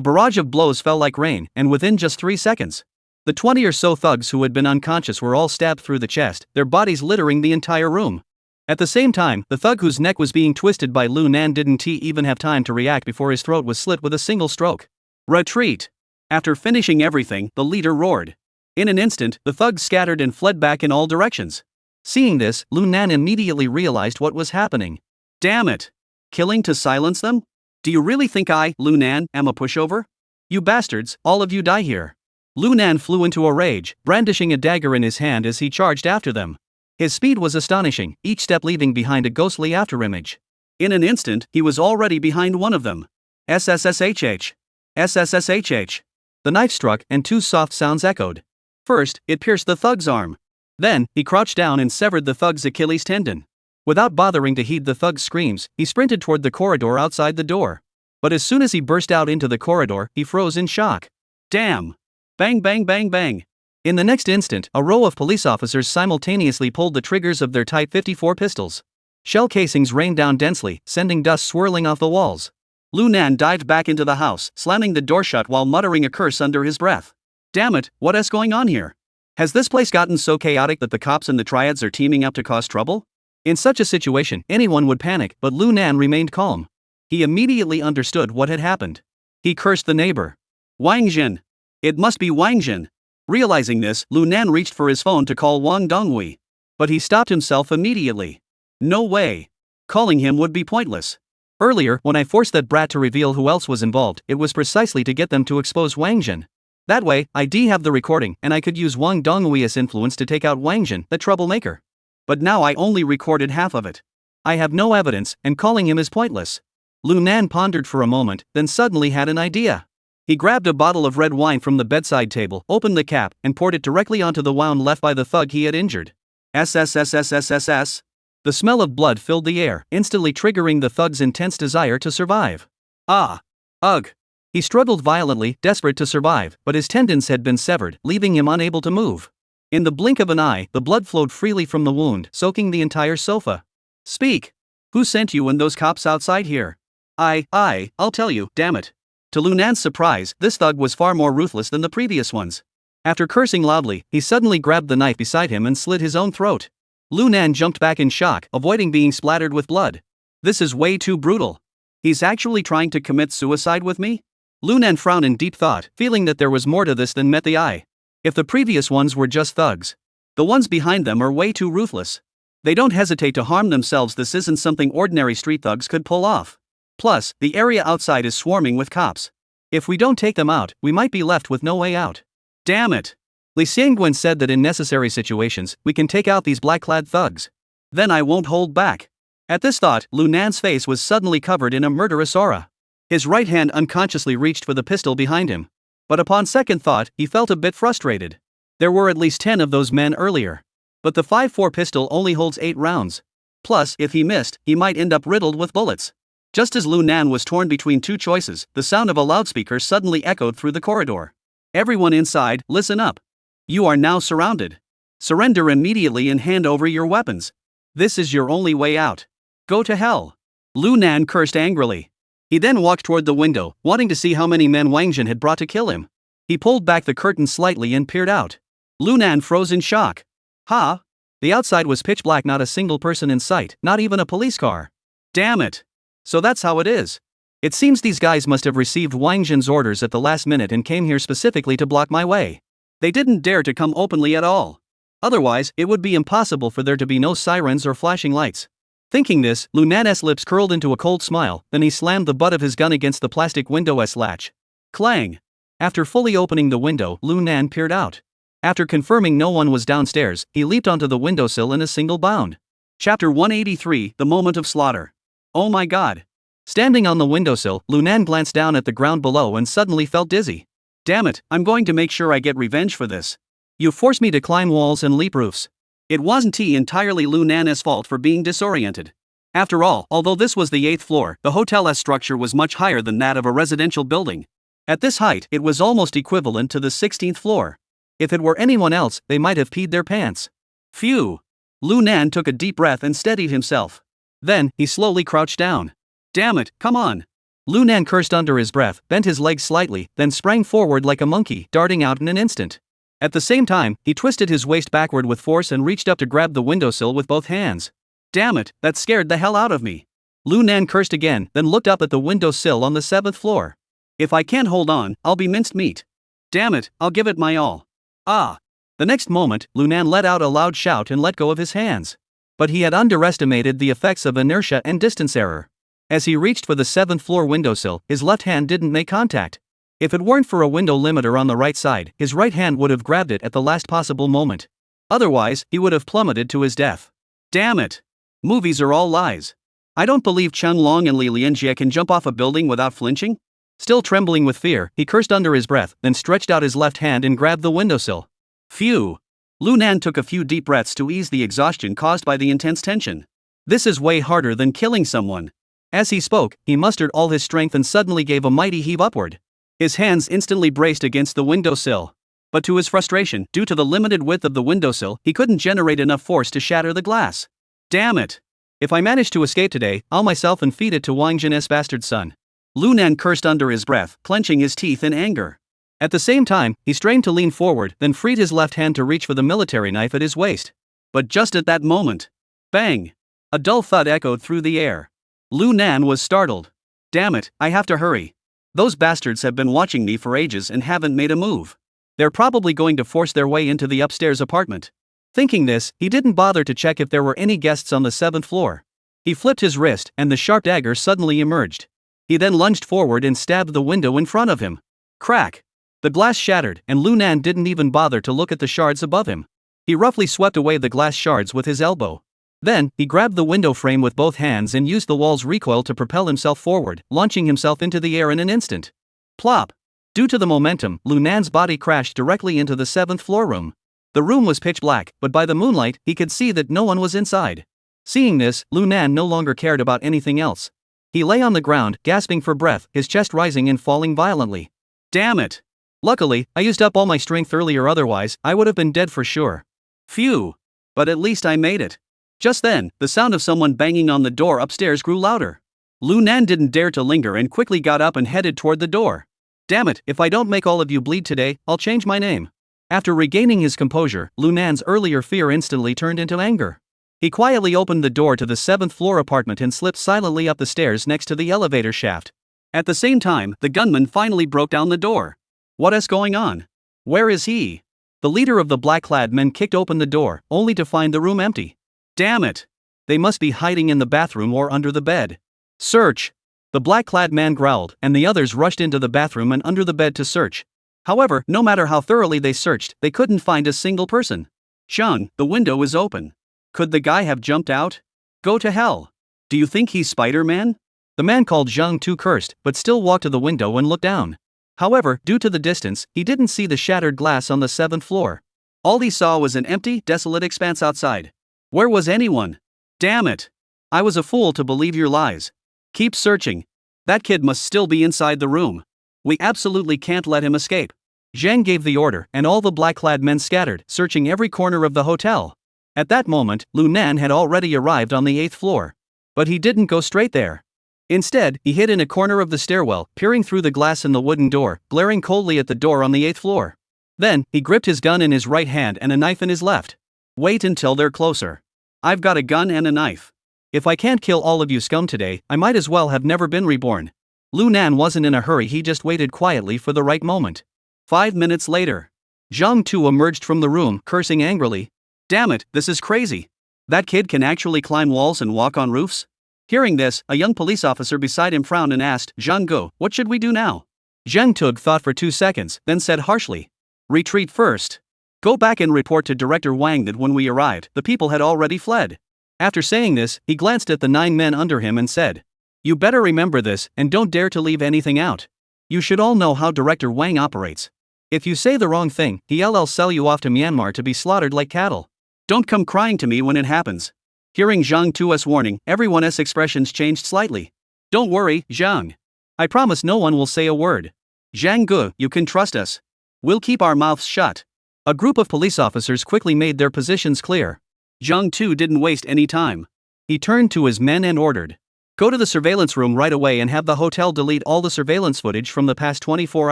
barrage of blows fell like rain, and within just 3 seconds, the 20 or so thugs who had been unconscious were all stabbed through the chest, their bodies littering the entire room. At the same time, the thug whose neck was being twisted by Lu Nan didn't even have time to react before his throat was slit with a single stroke. Retreat! After finishing everything, the leader roared. In an instant, the thugs scattered and fled back in all directions. Seeing this, Lu Nan immediately realized what was happening. Damn it! Killing to silence them? Do you really think I, Lu Nan, am a pushover? You bastards, all of you die here. Lu Nan flew into a rage, brandishing a dagger in his hand as he charged after them. His speed was astonishing, each step leaving behind a ghostly afterimage. In an instant, he was already behind one of them. SSSHH. SSSHH. The knife struck and two soft sounds echoed. First, it pierced the thug's arm. Then, he crouched down and severed the thug's Achilles tendon. Without bothering to heed the thug's screams, he sprinted toward the corridor outside the door. But as soon as he burst out into the corridor, he froze in shock. Damn! Bang bang bang bang! In the next instant, a row of police officers simultaneously pulled the triggers of their Type 54 pistols. Shell casings rained down densely, sending dust swirling off the walls. Lu Nan dived back into the house, slamming the door shut while muttering a curse under his breath. Damn it, what's going on here? Has this place gotten so chaotic that the cops and the triads are teaming up to cause trouble? In such a situation, anyone would panic, but Lu Nan remained calm. He immediately understood what had happened. He cursed the neighbor. Wang Jin. It must be Wang Jin. Realizing this, Lu Nan reached for his phone to call Wang Donghui. But he stopped himself immediately. No way. Calling him would be pointless. Earlier, when I forced that brat to reveal who else was involved, it was precisely to get them to expose Wang Jin. That way, I'd have the recording, and I could use Wang Donghui's influence to take out Wang Jin, the troublemaker. But now I only recorded half of it. I have no evidence, and calling him is pointless. Lu Nan pondered for a moment, then suddenly had an idea. He grabbed a bottle of red wine from the bedside table, opened the cap, and poured it directly onto the wound left by the thug he had injured. SSSSSSS. The smell of blood filled the air, instantly triggering the thug's intense desire to survive. Ah! Ugh! He struggled violently, desperate to survive, but his tendons had been severed, leaving him unable to move. In the blink of an eye, the blood flowed freely from the wound, soaking the entire sofa. Speak! Who sent you and those cops outside here? I'll tell you, damn it. To Lu Nan's surprise, this thug was far more ruthless than the previous ones. After cursing loudly, he suddenly grabbed the knife beside him and slit his own throat. Lu Nan jumped back in shock, avoiding being splattered with blood. This is way too brutal. He's actually trying to commit suicide with me? Lu Nan frowned in deep thought, feeling that there was more to this than met the eye. If the previous ones were just thugs, the ones behind them are way too ruthless. They don't hesitate to harm themselves. This isn't something ordinary street thugs could pull off. Plus, the area outside is swarming with cops. If we don't take them out, we might be left with no way out. Damn it! Li Xiangguan said that in necessary situations, we can take out these black-clad thugs. Then I won't hold back. At this thought, Lu Nan's face was suddenly covered in a murderous aura. His right hand unconsciously reached for the pistol behind him. But upon second thought, he felt a bit frustrated. There were at least 10 of those men earlier. But the 5.4 pistol only holds 8 rounds. Plus, if he missed, he might end up riddled with bullets. Just as Lu Nan was torn between two choices, the sound of a loudspeaker suddenly echoed through the corridor. Everyone inside, listen up. You are now surrounded. Surrender immediately and hand over your weapons. This is your only way out. Go to hell. Lu Nan cursed angrily. He then walked toward the window, wanting to see how many men Wang Jin had brought to kill him. He pulled back the curtain slightly and peered out. Lu Nan froze in shock. Ha! The outside was pitch black, not a single person in sight, not even a police car. Damn it! So that's how it is. It seems these guys must have received Wang Jin's orders at the last minute and came here specifically to block my way. They didn't dare to come openly at all. Otherwise, it would be impossible for there to be no sirens or flashing lights. Thinking this, Lu Nan's lips curled into a cold smile, then he slammed the butt of his gun against the plastic window's latch. Clang! After fully opening the window, Lu Nan peered out. After confirming no one was downstairs, he leaped onto the windowsill in a single bound. Chapter 183, The Moment of Slaughter. Oh my god. Standing on the windowsill, Lu Nan glanced down at the ground below and suddenly felt dizzy. Damn it, I'm going to make sure I get revenge for this. You forced me to climb walls and leap roofs. It wasn't entirely Lu Nan's fault for being disoriented. After all, although this was the 8th floor, the hotel's structure was much higher than that of a residential building. At this height, it was almost equivalent to the 16th floor. If it were anyone else, they might have peed their pants. Phew! Lu Nan took a deep breath and steadied himself. Then, he slowly crouched down. Damn it, come on! Lu Nan cursed under his breath, bent his legs slightly, then sprang forward like a monkey, darting out in an instant. At the same time, he twisted his waist backward with force and reached up to grab the windowsill with both hands. Damn it, that scared the hell out of me. Lu Nan cursed again, then looked up at the windowsill on the 7th floor. If I can't hold on, I'll be minced meat. Damn it, I'll give it my all. Ah! The next moment, Lu Nan let out a loud shout and let go of his hands. But he had underestimated the effects of inertia and distance error. As he reached for the 7th floor windowsill, his left hand didn't make contact. If it weren't for a window limiter on the right side, his right hand would have grabbed it at the last possible moment. Otherwise, he would have plummeted to his death. Damn it! Movies are all lies. I don't believe Chung Long and Li Lianjie can jump off a building without flinching. Still trembling with fear, he cursed under his breath, then stretched out his left hand and grabbed the windowsill. Phew! Lu Nan took a few deep breaths to ease the exhaustion caused by the intense tension. This is way harder than killing someone. As he spoke, he mustered all his strength and suddenly gave a mighty heave upward. His hands instantly braced against the windowsill. But to his frustration, due to the limited width of the windowsill, he couldn't generate enough force to shatter the glass. Damn it! If I manage to escape today, I'll myself and feed it to Wang Jin's bastard son. Lu Nan cursed under his breath, clenching his teeth in anger. At the same time, he strained to lean forward, then freed his left hand to reach for the military knife at his waist. But just at that moment, bang! A dull thud echoed through the air. Lu Nan was startled. Damn it, I have to hurry. Those bastards have been watching me for ages and haven't made a move. They're probably going to force their way into the upstairs apartment. Thinking this, he didn't bother to check if there were any guests on the 7th floor. He flipped his wrist, and the sharp dagger suddenly emerged. He then lunged forward and stabbed the window in front of him. Crack! The glass shattered, and Lu Nan didn't even bother to look at the shards above him. He roughly swept away the glass shards with his elbow. Then, he grabbed the window frame with both hands and used the wall's recoil to propel himself forward, launching himself into the air in an instant. Plop! Due to the momentum, Lu Nan's body crashed directly into the 7th floor room. The room was pitch black, but by the moonlight, he could see that no one was inside. Seeing this, Lu Nan no longer cared about anything else. He lay on the ground, gasping for breath, his chest rising and falling violently. Damn it! Luckily, I used up all my strength earlier, otherwise, I would have been dead for sure. Phew! But at least I made it. Just then, the sound of someone banging on the door upstairs grew louder. Lu Nan didn't dare to linger and quickly got up and headed toward the door. Damn it, if I don't make all of you bleed today, I'll change my name. After regaining his composure, Lu Nan's earlier fear instantly turned into anger. He quietly opened the door to the 7th floor apartment and slipped silently up the stairs next to the elevator shaft. At the same time, the gunman finally broke down the door. What is going on? Where is he? The leader of the black-clad men kicked open the door, only to find the room empty. Damn it! They must be hiding in the bathroom or under the bed. Search! The black-clad man growled, and the others rushed into the bathroom and under the bed to search. However, no matter how thoroughly they searched, they couldn't find a single person. Chung, the window is open. Could the guy have jumped out? Go to hell. Do you think he's Spider-Man? The man called Zhang Tu cursed, but still walked to the window and looked down. However, due to the distance, he didn't see the shattered glass on the 7th floor. All he saw was an empty, desolate expanse outside. Where was anyone? Damn it! I was a fool to believe your lies. Keep searching. That kid must still be inside the room. We absolutely can't let him escape. Zhang gave the order, and all the black-clad men scattered, searching every corner of the hotel. At that moment, Lu Nan had already arrived on the 8th floor. But he didn't go straight there. Instead, he hid in a corner of the stairwell, peering through the glass in the wooden door, glaring coldly at the door on the 8th floor. Then, he gripped his gun in his right hand and a knife in his left. Wait until they're closer. I've got a gun and a knife. If I can't kill all of you scum today, I might as well have never been reborn. Lu Nan wasn't in a hurry, he just waited quietly for the right moment. 5 minutes later. Zhang Tu emerged from the room, cursing angrily. Damn it, this is crazy. That kid can actually climb walls and walk on roofs? Hearing this, a young police officer beside him frowned and asked, Zhang Gu, what should we do now? Zhang Tug thought for 2 seconds, then said harshly. Retreat first. Go back and report to Director Wang that when we arrived, the people had already fled. After saying this, he glanced at the 9 men under him and said, you better remember this, and don't dare to leave anything out. You should all know how Director Wang operates. If you say the wrong thing, he'll sell you off to Myanmar to be slaughtered like cattle. Don't come crying to me when it happens. Hearing Zhang Tu's warning, everyone's expressions changed slightly. Don't worry, Zhang. I promise no one will say a word. Zhang Gu, you can trust us. We'll keep our mouths shut. A group of police officers quickly made their positions clear. Zhang Tu didn't waste any time. He turned to his men and ordered. Go to the surveillance room right away and have the hotel delete all the surveillance footage from the past 24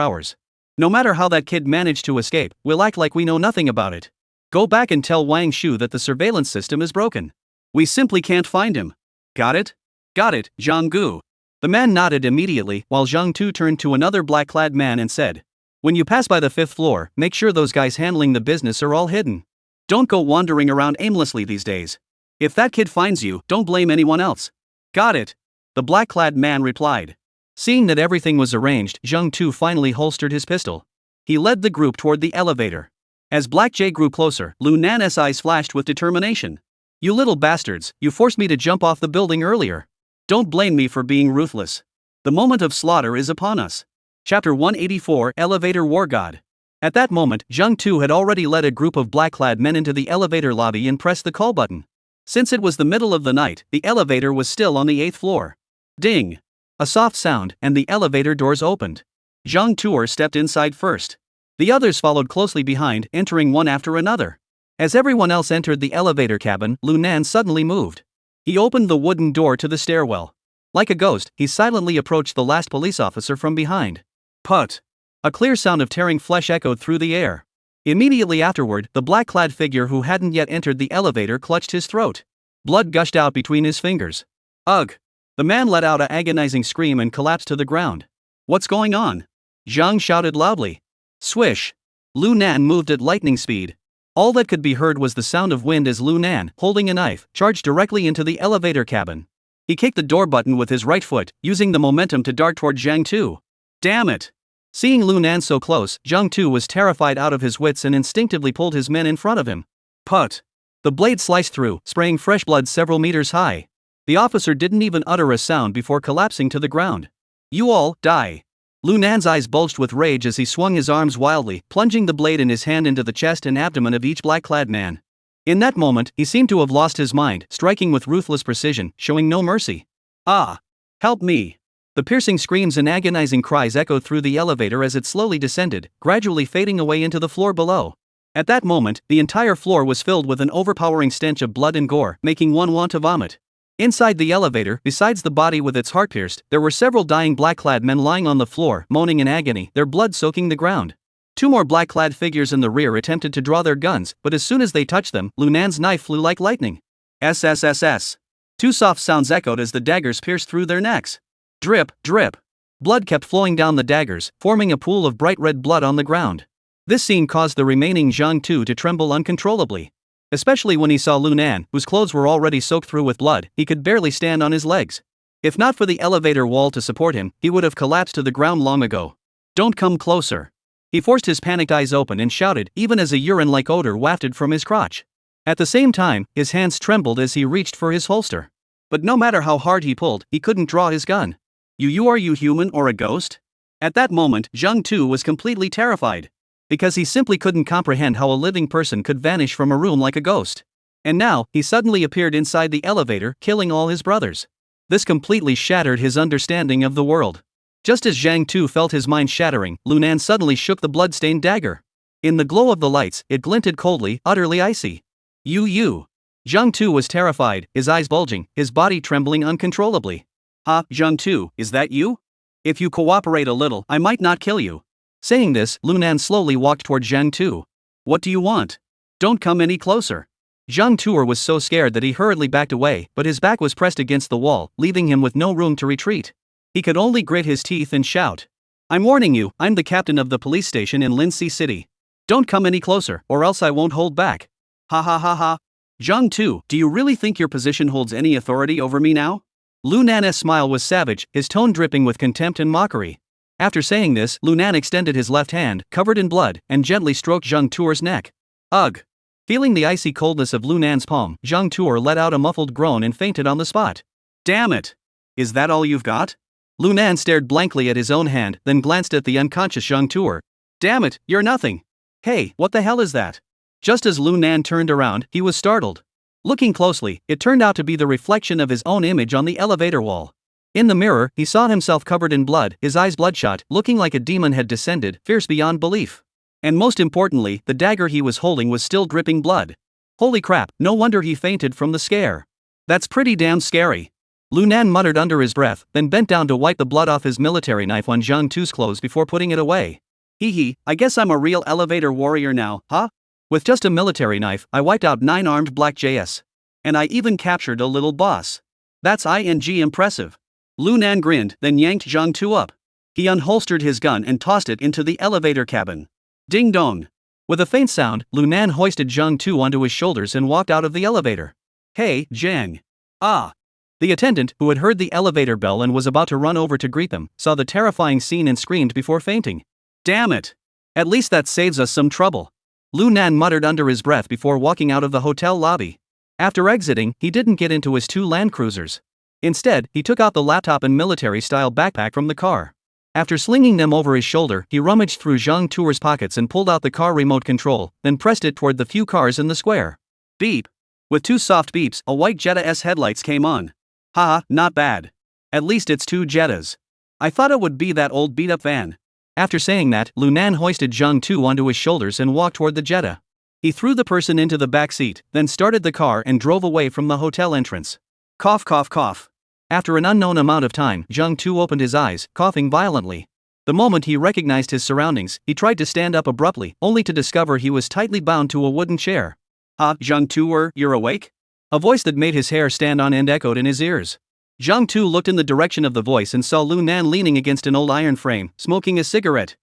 hours. No matter how that kid managed to escape, we'll act like we know nothing about it. Go back and tell Wang Shu that the surveillance system is broken. We simply can't find him. Got it? Got it, Zhang Gu. The man nodded immediately, while Zhang Tu turned to another black-clad man and said, when you pass by the 5th floor, make sure those guys handling the business are all hidden. Don't go wandering around aimlessly these days. If that kid finds you, don't blame anyone else. Got it. The black-clad man replied. Seeing that everything was arranged, Zhang Tu finally holstered his pistol. He led the group toward the elevator. As Black Jay grew closer, Lu Nan's eyes flashed with determination. You little bastards, you forced me to jump off the building earlier. Don't blame me for being ruthless. The moment of slaughter is upon us. Chapter 184 Elevator War God. At that moment, Zhang Tu had already led a group of black-clad men into the elevator lobby and pressed the call button. Since it was the middle of the night, the elevator was still on the 8th floor. Ding! A soft sound, and the elevator doors opened. Zhang Tu stepped inside first. The others followed closely behind, entering one after another. As everyone else entered the elevator cabin, Lu Nan suddenly moved. He opened the wooden door to the stairwell. Like a ghost, he silently approached the last police officer from behind. Put! A clear sound of tearing flesh echoed through the air. Immediately afterward, the black-clad figure who hadn't yet entered the elevator clutched his throat. Blood gushed out between his fingers. Ugh! The man let out an agonizing scream and collapsed to the ground. What's going on? Zhang shouted loudly. Swish! Lu Nan moved at lightning speed. All that could be heard was the sound of wind as Lu Nan, holding a knife, charged directly into the elevator cabin. He kicked the door button with his right foot, using the momentum to dart toward Zhang Tu. Damn it! Seeing Lu Nan so close, Zhang Tu was terrified out of his wits and instinctively pulled his men in front of him. Put! The blade sliced through, spraying fresh blood several meters high. The officer didn't even utter a sound before collapsing to the ground. You all, die! Lu Nan's eyes bulged with rage as he swung his arms wildly, plunging the blade in his hand into the chest and abdomen of each black-clad man. In that moment, he seemed to have lost his mind, striking with ruthless precision, showing no mercy. Ah! Help me! The piercing screams and agonizing cries echoed through the elevator as it slowly descended, gradually fading away into the floor below. At that moment, the entire floor was filled with an overpowering stench of blood and gore, making one want to vomit. Inside the elevator, besides the body with its heart pierced, there were several dying black-clad men lying on the floor, moaning in agony, their blood soaking the ground. Two more black-clad figures in the rear attempted to draw their guns, but as soon as they touched them, Lu Nan's knife flew like lightning. SSSS. Two soft sounds echoed as the daggers pierced through their necks. Drip, drip. Blood kept flowing down the daggers, forming a pool of bright red blood on the ground. This scene caused the remaining Zhang Tu to tremble uncontrollably. Especially when he saw Lu Nan, whose clothes were already soaked through with blood, he could barely stand on his legs. If not for the elevator wall to support him, he would have collapsed to the ground long ago. Don't come closer. He forced his panicked eyes open and shouted, even as a urine-like odor wafted from his crotch. At the same time, his hands trembled as he reached for his holster. But no matter how hard he pulled, he couldn't draw his gun. Are you human or a ghost? At that moment, Zhang Tu was completely terrified. Because he simply couldn't comprehend how a living person could vanish from a room like a ghost. And now, he suddenly appeared inside the elevator, killing all his brothers. This completely shattered his understanding of the world. Just as Zhang Tu felt his mind shattering, Lu Nan suddenly shook the blood-stained dagger. In the glow of the lights, it glinted coldly, utterly icy. You. Zhang Tu was terrified, his eyes bulging, his body trembling uncontrollably. Zhang Tu, is that you? If you cooperate a little, I might not kill you. Saying this, Lu Nan slowly walked toward Zhang Tu. What do you want? Don't come any closer. Zhang Tu was so scared that he hurriedly backed away, but his back was pressed against the wall, leaving him with no room to retreat. He could only grit his teeth and shout. I'm warning you, I'm the captain of the police station in Linxi City. Don't come any closer, or else I won't hold back. Ha ha ha ha. Zhang Tu, do you really think your position holds any authority over me now? Lu Nan's smile was savage, his tone dripping with contempt and mockery. After saying this, Lu Nan extended his left hand, covered in blood, and gently stroked Zhang Tu's neck. Ugh! Feeling the icy coldness of Lu Nan's palm, Zhang Tu let out a muffled groan and fainted on the spot. Damn it! Is that all you've got? Lu Nan stared blankly at his own hand, then glanced at the unconscious Zhang Tu. Damn it, you're nothing! Hey, what the hell is that? Just as Lu Nan turned around, he was startled. Looking closely, it turned out to be the reflection of his own image on the elevator wall. In the mirror, he saw himself covered in blood, his eyes bloodshot, looking like a demon had descended, fierce beyond belief. And most importantly, the dagger he was holding was still dripping blood. Holy crap, no wonder he fainted from the scare. That's pretty damn scary. Lu Nan muttered under his breath, then bent down to wipe the blood off his military knife on Zhang Tu's clothes before putting it away. I guess I'm a real elevator warrior now, huh? With just a military knife, I wiped out 9 armed black JS. And I even captured a little boss. That's impressive. Lu Nan grinned, then yanked Zhang Tu up. He unholstered his gun and tossed it into the elevator cabin. Ding dong. With a faint sound, Lu Nan hoisted Zhang Tu onto his shoulders and walked out of the elevator. Hey, Zhang. Ah. The attendant, who had heard the elevator bell and was about to run over to greet them, saw the terrifying scene and screamed before fainting. Damn it. At least that saves us some trouble. Lu Nan muttered under his breath before walking out of the hotel lobby. After exiting, he didn't get into his 2 Land Cruisers. Instead, he took out the laptop and military-style backpack from the car. After slinging them over his shoulder, he rummaged through Zhang Tuer's pockets and pulled out the car remote control, then pressed it toward the few cars in the square. Beep. With 2 soft beeps, a white Jetta-S headlights came on. Haha, not bad. At least it's 2 Jettas. I thought it would be that old beat-up van. After saying that, Lu Nan hoisted Zhang Tu onto his shoulders and walked toward the Jetta. He threw the person into the back seat, then started the car and drove away from the hotel entrance. Cough cough cough. After an unknown amount of time, Zhang Tu opened his eyes, coughing violently. The moment he recognized his surroundings, he tried to stand up abruptly, only to discover he was tightly bound to a wooden chair. Zhang Tu, you're awake? A voice that made his hair stand on end echoed in his ears. Zhang Tu looked in the direction of the voice and saw Lu Nan leaning against an old iron frame, smoking a cigarette.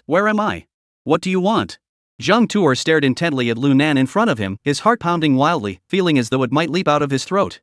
Where am I? What do you want? Zhang Tu stared intently at Lu Nan in front of him, his heart pounding wildly, feeling as though it might leap out of his throat.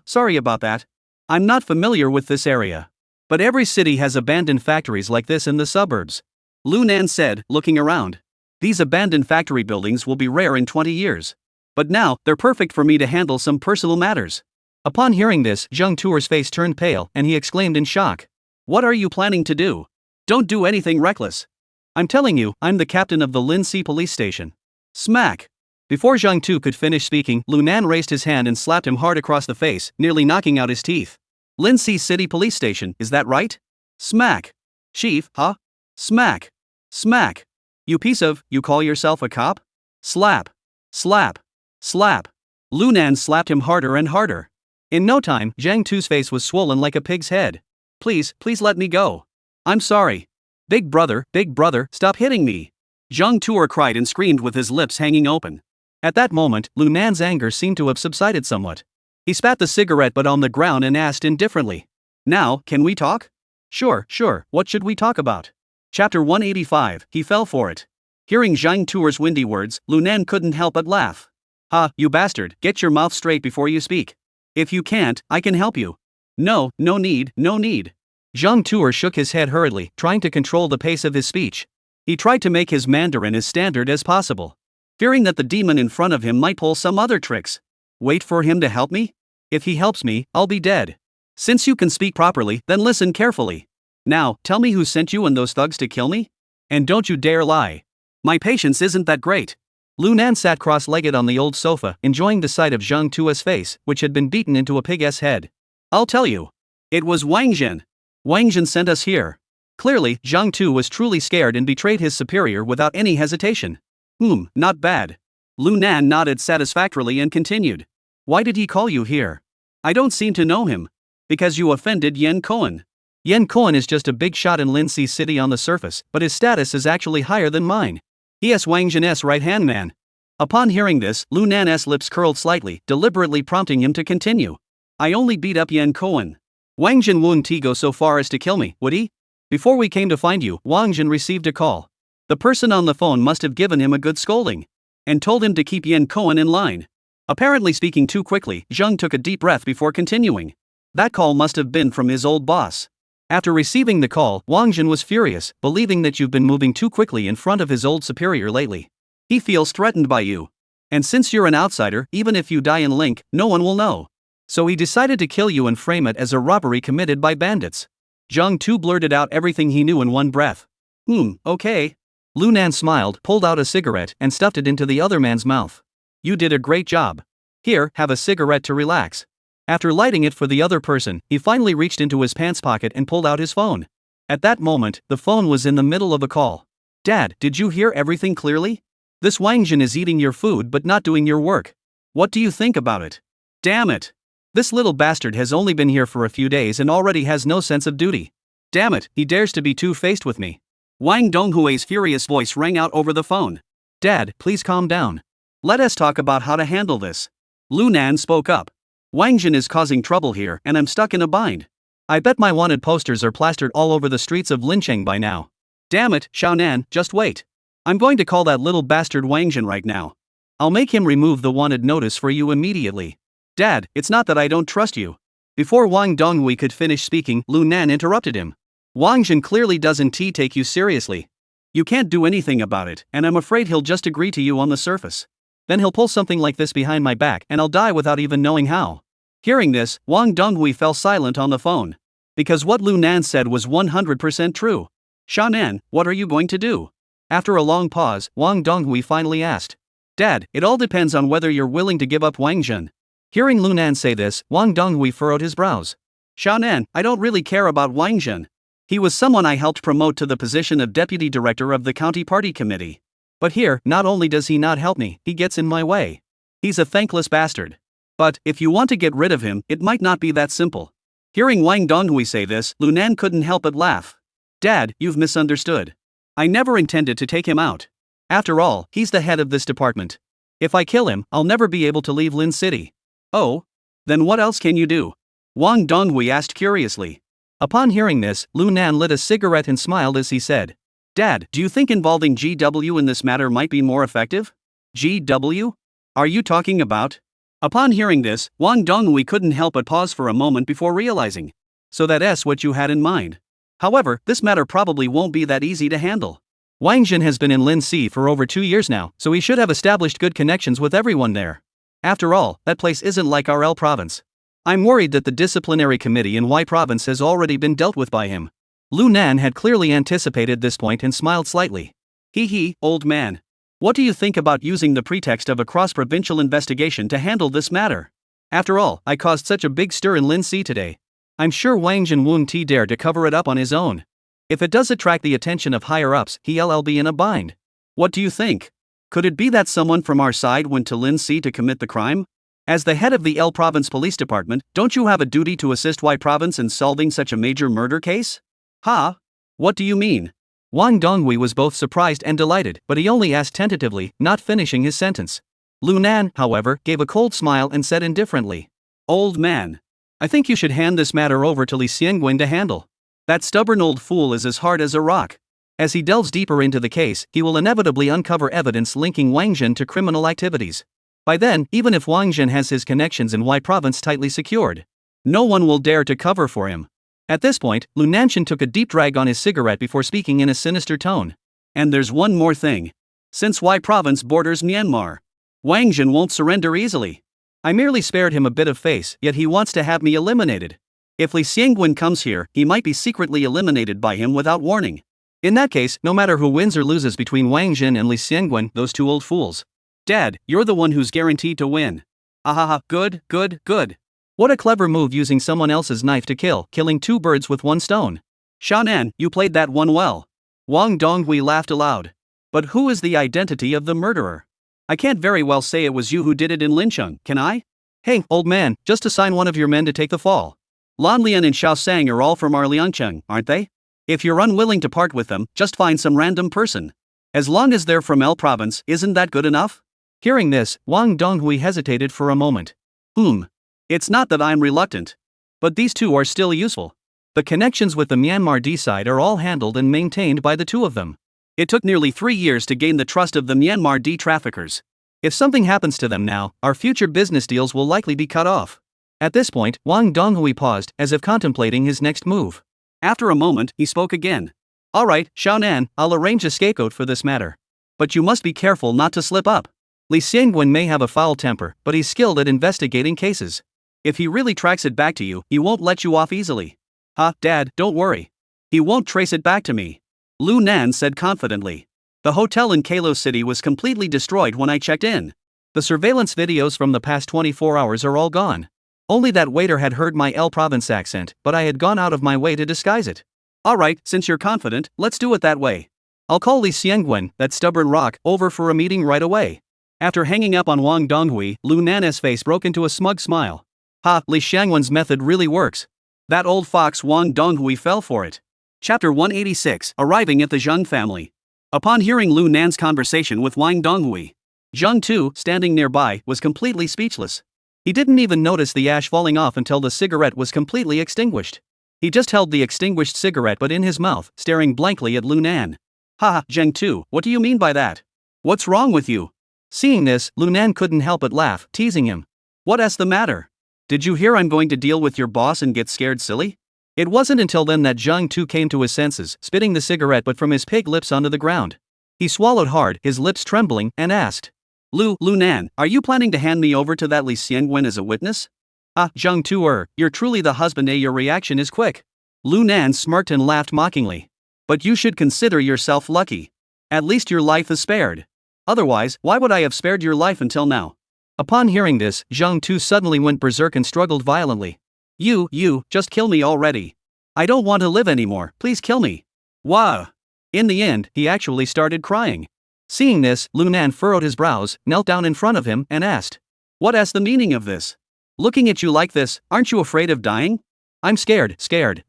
Sorry about that. I'm not familiar with this area. But every city has abandoned factories like this in the suburbs. Lu Nan said, looking around. These abandoned factory buildings will be rare in 20 years. But now, they're perfect for me to handle some personal matters. Upon hearing this, Zhang Tuer's face turned pale, and he exclaimed in shock. What are you planning to do? Don't do anything reckless. I'm telling you, I'm the captain of the Linxi police station. Smack. Before Zhang Tu could finish speaking, Lu Nan raised his hand and slapped him hard across the face, nearly knocking out his teeth. Linxi City Police Station, is that right? Smack. Chief, huh? Smack. Smack. You call yourself a cop? Slap. Slap. Slap. Lu Nan slapped him harder and harder. In no time, Zhang Tu's face was swollen like a pig's head. Please let me go. I'm sorry. Big brother, stop hitting me. Zhang Tu cried and screamed with his lips hanging open. At that moment, Lu Nan's anger seemed to have subsided somewhat. He spat the cigarette butt on the ground and asked indifferently. Now, can we talk? Sure, what should we talk about? Chapter 185, he fell for it. Hearing Zhang Tuer's windy words, Lu Nan couldn't help but laugh. You bastard, get your mouth straight before you speak. If you can't, I can help you. No need. Zhang Tu shook his head hurriedly, trying to control the pace of his speech. He tried to make his Mandarin as standard as possible, fearing that the demon in front of him might pull some other tricks. Wait for him to help me? If he helps me, I'll be dead. Since you can speak properly, then listen carefully. Now, tell me who sent you and those thugs to kill me? And don't you dare lie. My patience isn't that great. Lu Nan sat cross-legged on the old sofa, enjoying the sight of Zhang Tu's face, which had been beaten into a pig-s head. I'll tell you. It was Wang Zhen. Wang Zhen sent us here. Clearly, Zhang Tu was truly scared and betrayed his superior without any hesitation. Not bad. Lu Nan nodded satisfactorily and continued. Why did he call you here? I don't seem to know him. Because you offended Yan Cohen. Yan Cohen is just a big shot in Linxi City on the surface, but his status is actually higher than mine. He is Wang Zhen's right-hand man. Upon hearing this, Lu Nan's lips curled slightly, deliberately prompting him to continue. I only beat up Yan Cohen. Wang Zhen wouldn't go so far as to kill me, would he? Before we came to find you, Wang Zhen received a call. The person on the phone must have given him a good scolding. And told him to keep Yan Cohen in line. Apparently speaking too quickly, Zhang took a deep breath before continuing. That call must have been from his old boss. After receiving the call, Wang Zhen was furious, believing that you've been moving too quickly in front of his old superior lately. He feels threatened by you. And since you're an outsider, even if you die in Link, no one will know. So he decided to kill you and frame it as a robbery committed by bandits. Zhang Tu blurted out everything he knew in one breath. Okay. Lu Nan smiled, pulled out a cigarette, and stuffed it into the other man's mouth. You did a great job. Here, have a cigarette to relax. After lighting it for the other person, he finally reached into his pants pocket and pulled out his phone. At that moment, the phone was in the middle of a call. Dad, did you hear everything clearly? This Wang Zhen is eating your food but not doing your work. What do you think about it? Damn it. This little bastard has only been here for a few days and already has no sense of duty. Damn it, he dares to be two-faced with me. Wang Donghui's furious voice rang out over the phone. Dad, please calm down. Let us talk about how to handle this. Lu Nan spoke up. Wang Zhen is causing trouble here and I'm stuck in a bind. I bet my wanted posters are plastered all over the streets of Lincheng by now. Damn it, Xiaonan, just wait. I'm going to call that little bastard Wang Zhen right now. I'll make him remove the wanted notice for you immediately. Dad, it's not that I don't trust you. Before Wang Donghui could finish speaking, Lu Nan interrupted him. Wang Zhen clearly doesn't take you seriously. You can't do anything about it, and I'm afraid he'll just agree to you on the surface. Then he'll pull something like this behind my back and I'll die without even knowing how. Hearing this, Wang Donghui fell silent on the phone. Because what Lu Nan said was 100% true. Shan'an, what are you going to do? After a long pause, Wang Donghui finally asked. Dad, it all depends on whether you're willing to give up Wang Zhen. Hearing Lu Nan say this, Wang Donghui furrowed his brows. Shan'an, I don't really care about Wang Zhen. He was someone I helped promote to the position of deputy director of the county party committee. But here, not only does he not help me, he gets in my way. He's a thankless bastard. But, if you want to get rid of him, it might not be that simple. Hearing Wang Donghui say this, Lu Nan couldn't help but laugh. Dad, you've misunderstood. I never intended to take him out. After all, he's the head of this department. If I kill him, I'll never be able to leave Lin City. Oh? Then what else can you do? Wang Donghui asked curiously. Upon hearing this, Lu Nan lit a cigarette and smiled as he said. Dad, do you think involving GW in this matter might be more effective? GW? Are you talking about? Upon hearing this, Wang Donghui couldn't help but pause for a moment before realizing. So that's what you had in mind. However, this matter probably won't be that easy to handle. Wang Zhen has been in Lin Xi for over 2 years now, so he should have established good connections with everyone there. After all, that place isn't like RL province. I'm worried that the disciplinary committee in Y province has already been dealt with by him. Lu Nan had clearly anticipated this point and smiled slightly. Hee, old man. What do you think about using the pretext of a cross-provincial investigation to handle this matter? After all, I caused such a big stir in Lin Xi today. I'm sure Wang Zhen won't dare to cover it up on his own. If it does attract the attention of higher-ups, he'll be in a bind. What do you think? Could it be that someone from our side went to Lin Xi to commit the crime? As the head of the L Province Police Department, don't you have a duty to assist Y Province in solving such a major murder case? Ha? What do you mean? Wang Donghui was both surprised and delighted, but he only asked tentatively, not finishing his sentence. Lu Nan, however, gave a cold smile and said indifferently. Old man. I think you should hand this matter over to Li Xiangwen to handle. That stubborn old fool is as hard as a rock. As he delves deeper into the case, he will inevitably uncover evidence linking Wang Zhen to criminal activities. By then, even if Wang Zhen has his connections in Y province tightly secured, no one will dare to cover for him. At this point, Lu Nanshan took a deep drag on his cigarette before speaking in a sinister tone. And there's one more thing. Since Y province borders Myanmar, Wang Zhen won't surrender easily. I merely spared him a bit of face, yet he wants to have me eliminated. If Li Xiangwen comes here, he might be secretly eliminated by him without warning. In that case, no matter who wins or loses between Wang Zhen and Li Xiangwen, those two old fools. Dad, you're the one who's guaranteed to win. Ahaha, good. What a clever move using someone else's knife to killing 2 birds with 1 stone. Shan'an, you played that one well. Wang Donghui laughed aloud. But who is the identity of the murderer? I can't very well say it was you who did it in Lincheng, can I? Hey, old man, just assign one of your men to take the fall. Lan Lian and Xiao Sang are all from our Liangcheng, aren't they? If you're unwilling to part with them, just find some random person. As long as they're from L province, isn't that good enough? Hearing this, Wang Donghui hesitated for a moment. It's not that I'm reluctant. But these two are still useful. The connections with the Myanmar D side are all handled and maintained by the two of them. It took nearly 3 years to gain the trust of the Myanmar D traffickers. If something happens to them now, our future business deals will likely be cut off. At this point, Wang Donghui paused, as if contemplating his next move. After a moment, he spoke again. Alright, Xiaonan, I'll arrange a scapegoat for this matter. But you must be careful not to slip up. Li Xiangwen may have a foul temper, but he's skilled at investigating cases. If he really tracks it back to you, he won't let you off easily. Dad, don't worry. He won't trace it back to me. Lu Nan said confidently. The hotel in Kalo City was completely destroyed when I checked in. The surveillance videos from the past 24 hours are all gone. Only that waiter had heard my L province accent, but I had gone out of my way to disguise it. Alright, since you're confident, let's do it that way. I'll call Li Xiangwen, that stubborn rock, over for a meeting right away. After hanging up on Wang Donghui, Lu Nan's face broke into a smug smile. Li Xiangwen's method really works. That old fox Wang Donghui fell for it. Chapter 186, Arriving at the Zheng family. Upon hearing Lu Nan's conversation with Wang Donghui, Zheng too, standing nearby, was completely speechless. He didn't even notice the ash falling off until the cigarette was completely extinguished. He just held the extinguished cigarette but in his mouth, staring blankly at Lu Nan. Zheng too, what do you mean by that? What's wrong with you? Seeing this, Lu Nan couldn't help but laugh, teasing him. What's the matter? Did you hear I'm going to deal with your boss and get scared silly? It wasn't until then that Zhang Tu came to his senses, spitting the cigarette but from his pig lips onto the ground. He swallowed hard, his lips trembling, and asked, Lu Nan, are you planning to hand me over to that Li Xiangwen as a witness? Ah, Zhang Tu, you're truly the husband. Your reaction is quick. Lu Nan smirked and laughed mockingly. But you should consider yourself lucky. At least your life is spared. Otherwise, why would I have spared your life until now? Upon hearing this, Zhang Tu suddenly went berserk and struggled violently. You, just kill me already. I don't want to live anymore, please kill me. Wah! In the end, he actually started crying. Seeing this, Lu Nan furrowed his brows, knelt down in front of him, and asked, What's the meaning of this? Looking at you like this, aren't you afraid of dying? I'm scared,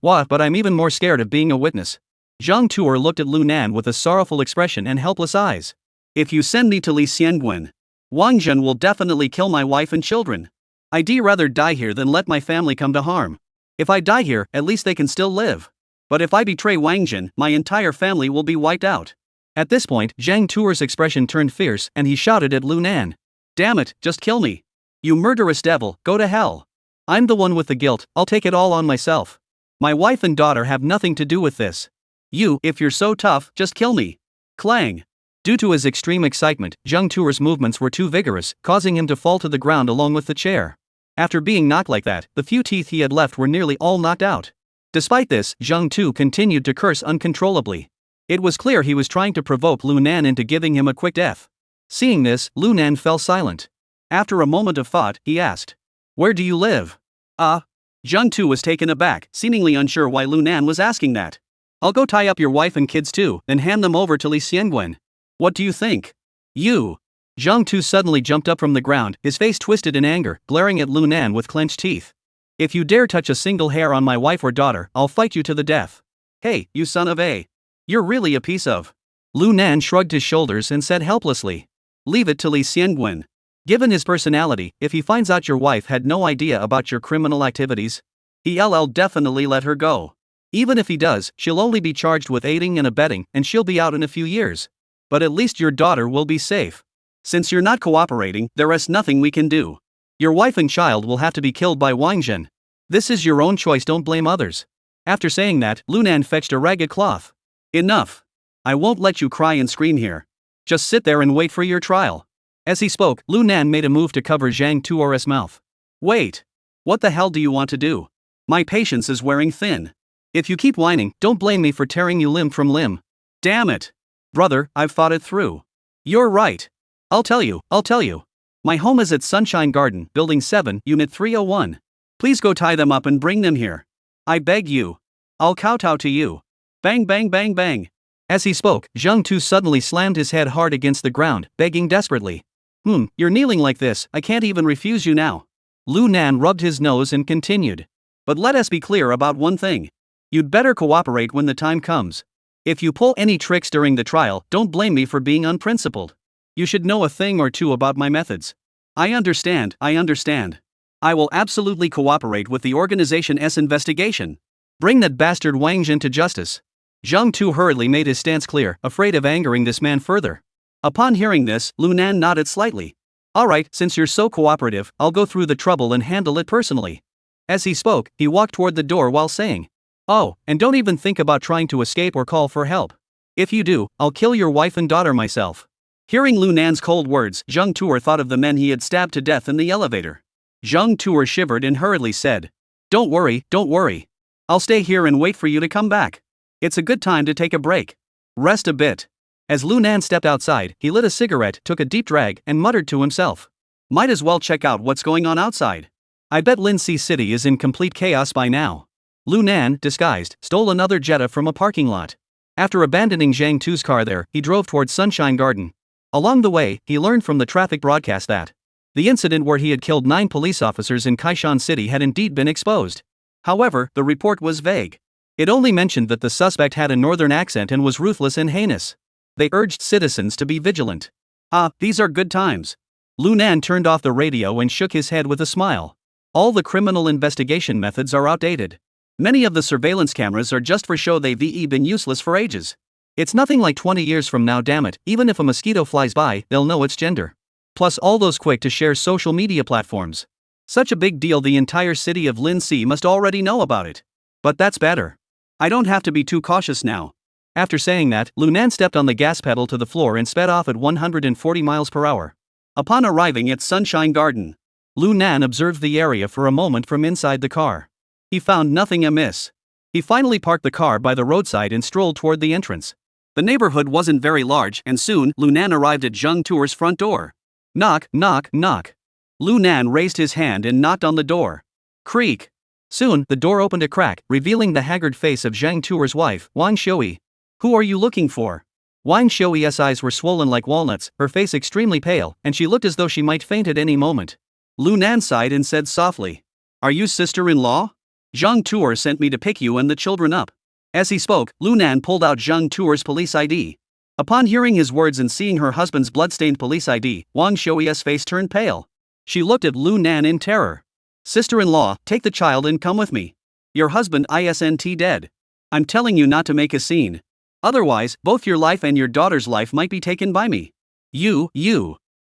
wah, but I'm even more scared of being a witness. Zhang Tu looked at Lu Nan with a sorrowful expression and helpless eyes. If you send me to Li Xiangwen, Wang Zhen will definitely kill my wife and children. I'd rather die here than let my family come to harm. If I die here, at least they can still live. But if I betray Wang Zhen, my entire family will be wiped out. At this point, Zhang Tuer's expression turned fierce and he shouted at Lu Nan. Damn it, just kill me. You murderous devil, go to hell. I'm the one with the guilt, I'll take it all on myself. My wife and daughter have nothing to do with this. You, if you're so tough, just kill me. Clang. Due to his extreme excitement, Zhang Tuer's movements were too vigorous, causing him to fall to the ground along with the chair. After being knocked like that, the few teeth he had left were nearly all knocked out. Despite this, Zhang Tu continued to curse uncontrollably. It was clear he was trying to provoke Lu Nan into giving him a quick death. Seeing this, Lu Nan fell silent. After a moment of thought, he asked, Where do you live? Zhang Tu was taken aback, seemingly unsure why Lu Nan was asking that. I'll go tie up your wife and kids too, then hand them over to Li Xiangwen. What do you think? You. Zhang Tu suddenly jumped up from the ground, his face twisted in anger, glaring at Lu Nan with clenched teeth. If you dare touch a single hair on my wife or daughter, I'll fight you to the death. Hey, you son of a. You're really a piece of. Lu Nan shrugged his shoulders and said helplessly. Leave it to Li Xiangwen. Given his personality, if he finds out your wife had no idea about your criminal activities, he'll definitely let her go. Even if he does, she'll only be charged with aiding and abetting, and she'll be out in a few years. But at least your daughter will be safe. Since you're not cooperating, there is nothing we can do. Your wife and child will have to be killed by Wang Zhen. This is your own choice, don't blame others. After saying that, Lu Nan fetched a ragged cloth. Enough. I won't let you cry and scream here. Just sit there and wait for your trial. As he spoke, Lu Nan made a move to cover Zhang Tuer's mouth. Wait. What the hell do you want to do? My patience is wearing thin. If you keep whining, don't blame me for tearing you limb from limb. Damn it. Brother, I've thought it through. You're right. I'll tell you. My home is at Sunshine Garden, Building 7, Unit 301. Please go tie them up and bring them here. I beg you. I'll kowtow to you. Bang bang bang bang. As he spoke, Zhang Tu suddenly slammed his head hard against the ground, begging desperately. You're kneeling like this, I can't even refuse you now. Lu Nan rubbed his nose and continued. But let us be clear about one thing. You'd better cooperate when the time comes. If you pull any tricks during the trial, don't blame me for being unprincipled. You should know a thing or two about my methods. I understand. I will absolutely cooperate with the organization's investigation. Bring that bastard Wang Zhen to justice. Zhang Tu hurriedly made his stance clear, afraid of angering this man further. Upon hearing this, Lu Nan nodded slightly. Alright, since you're so cooperative, I'll go through the trouble and handle it personally. As he spoke, he walked toward the door while saying, Oh, and don't even think about trying to escape or call for help. If you do, I'll kill your wife and daughter myself. Hearing Lu Nan's cold words, Zhang Tuer thought of the men he had stabbed to death in the elevator. Zhang Tuer shivered and hurriedly said, Don't worry. I'll stay here and wait for you to come back. It's a good time to take a break. Rest a bit. As Lu Nan stepped outside, he lit a cigarette, took a deep drag, and muttered to himself. Might as well check out what's going on outside. I bet Linxi City is in complete chaos by now. Lu Nan, disguised, stole another Jetta from a parking lot. After abandoning Zhang Tu's car there, he drove towards Sunshine Garden. Along the way, he learned from the traffic broadcast that the incident where he had killed 9 police officers in Kaishan City had indeed been exposed. However, the report was vague. It only mentioned that the suspect had a northern accent and was ruthless and heinous. They urged citizens to be vigilant. These are good times. Lu Nan turned off the radio and shook his head with a smile. All the criminal investigation methods are outdated. Many of the surveillance cameras are just for show. They've been useless for ages. It's nothing like 20 years from now, damn it. Even if a mosquito flies by, they'll know its gender. Plus all those quick to share social media platforms. Such a big deal, the entire city of Linxi must already know about it. But that's better. I don't have to be too cautious now. After saying that, Lunan stepped on the gas pedal to the floor and sped off at 140 miles per hour. Upon arriving at Sunshine Garden, Lunan observed the area for a moment from inside the car. He found nothing amiss. He finally parked the car by the roadside and strolled toward the entrance. The neighborhood wasn't very large, and soon Lunan arrived at Zheng Tuer's front door. Knock, knock, knock. Lunan raised his hand and knocked on the door. Creak. Soon, the door opened a crack, revealing the haggard face of Zheng Tuer's wife, Wang Xiui. Who are you looking for? Wang Xiui's eyes were swollen like walnuts, her face extremely pale, and she looked as though she might faint at any moment. Lunan sighed and said softly, "Are you sister-in-law? Zheng Tuer sent me to pick you and the children up." As he spoke, Lunan pulled out Zheng Tuer's police ID. Upon hearing his words and seeing her husband's blood-stained police ID, Wang Xiui's face turned pale. She looked at Lunan in terror. "Sister-in-law, take the child and come with me. Your husband isn't dead. I'm telling you not to make a scene. Otherwise, both your life and your daughter's life might be taken by me." You.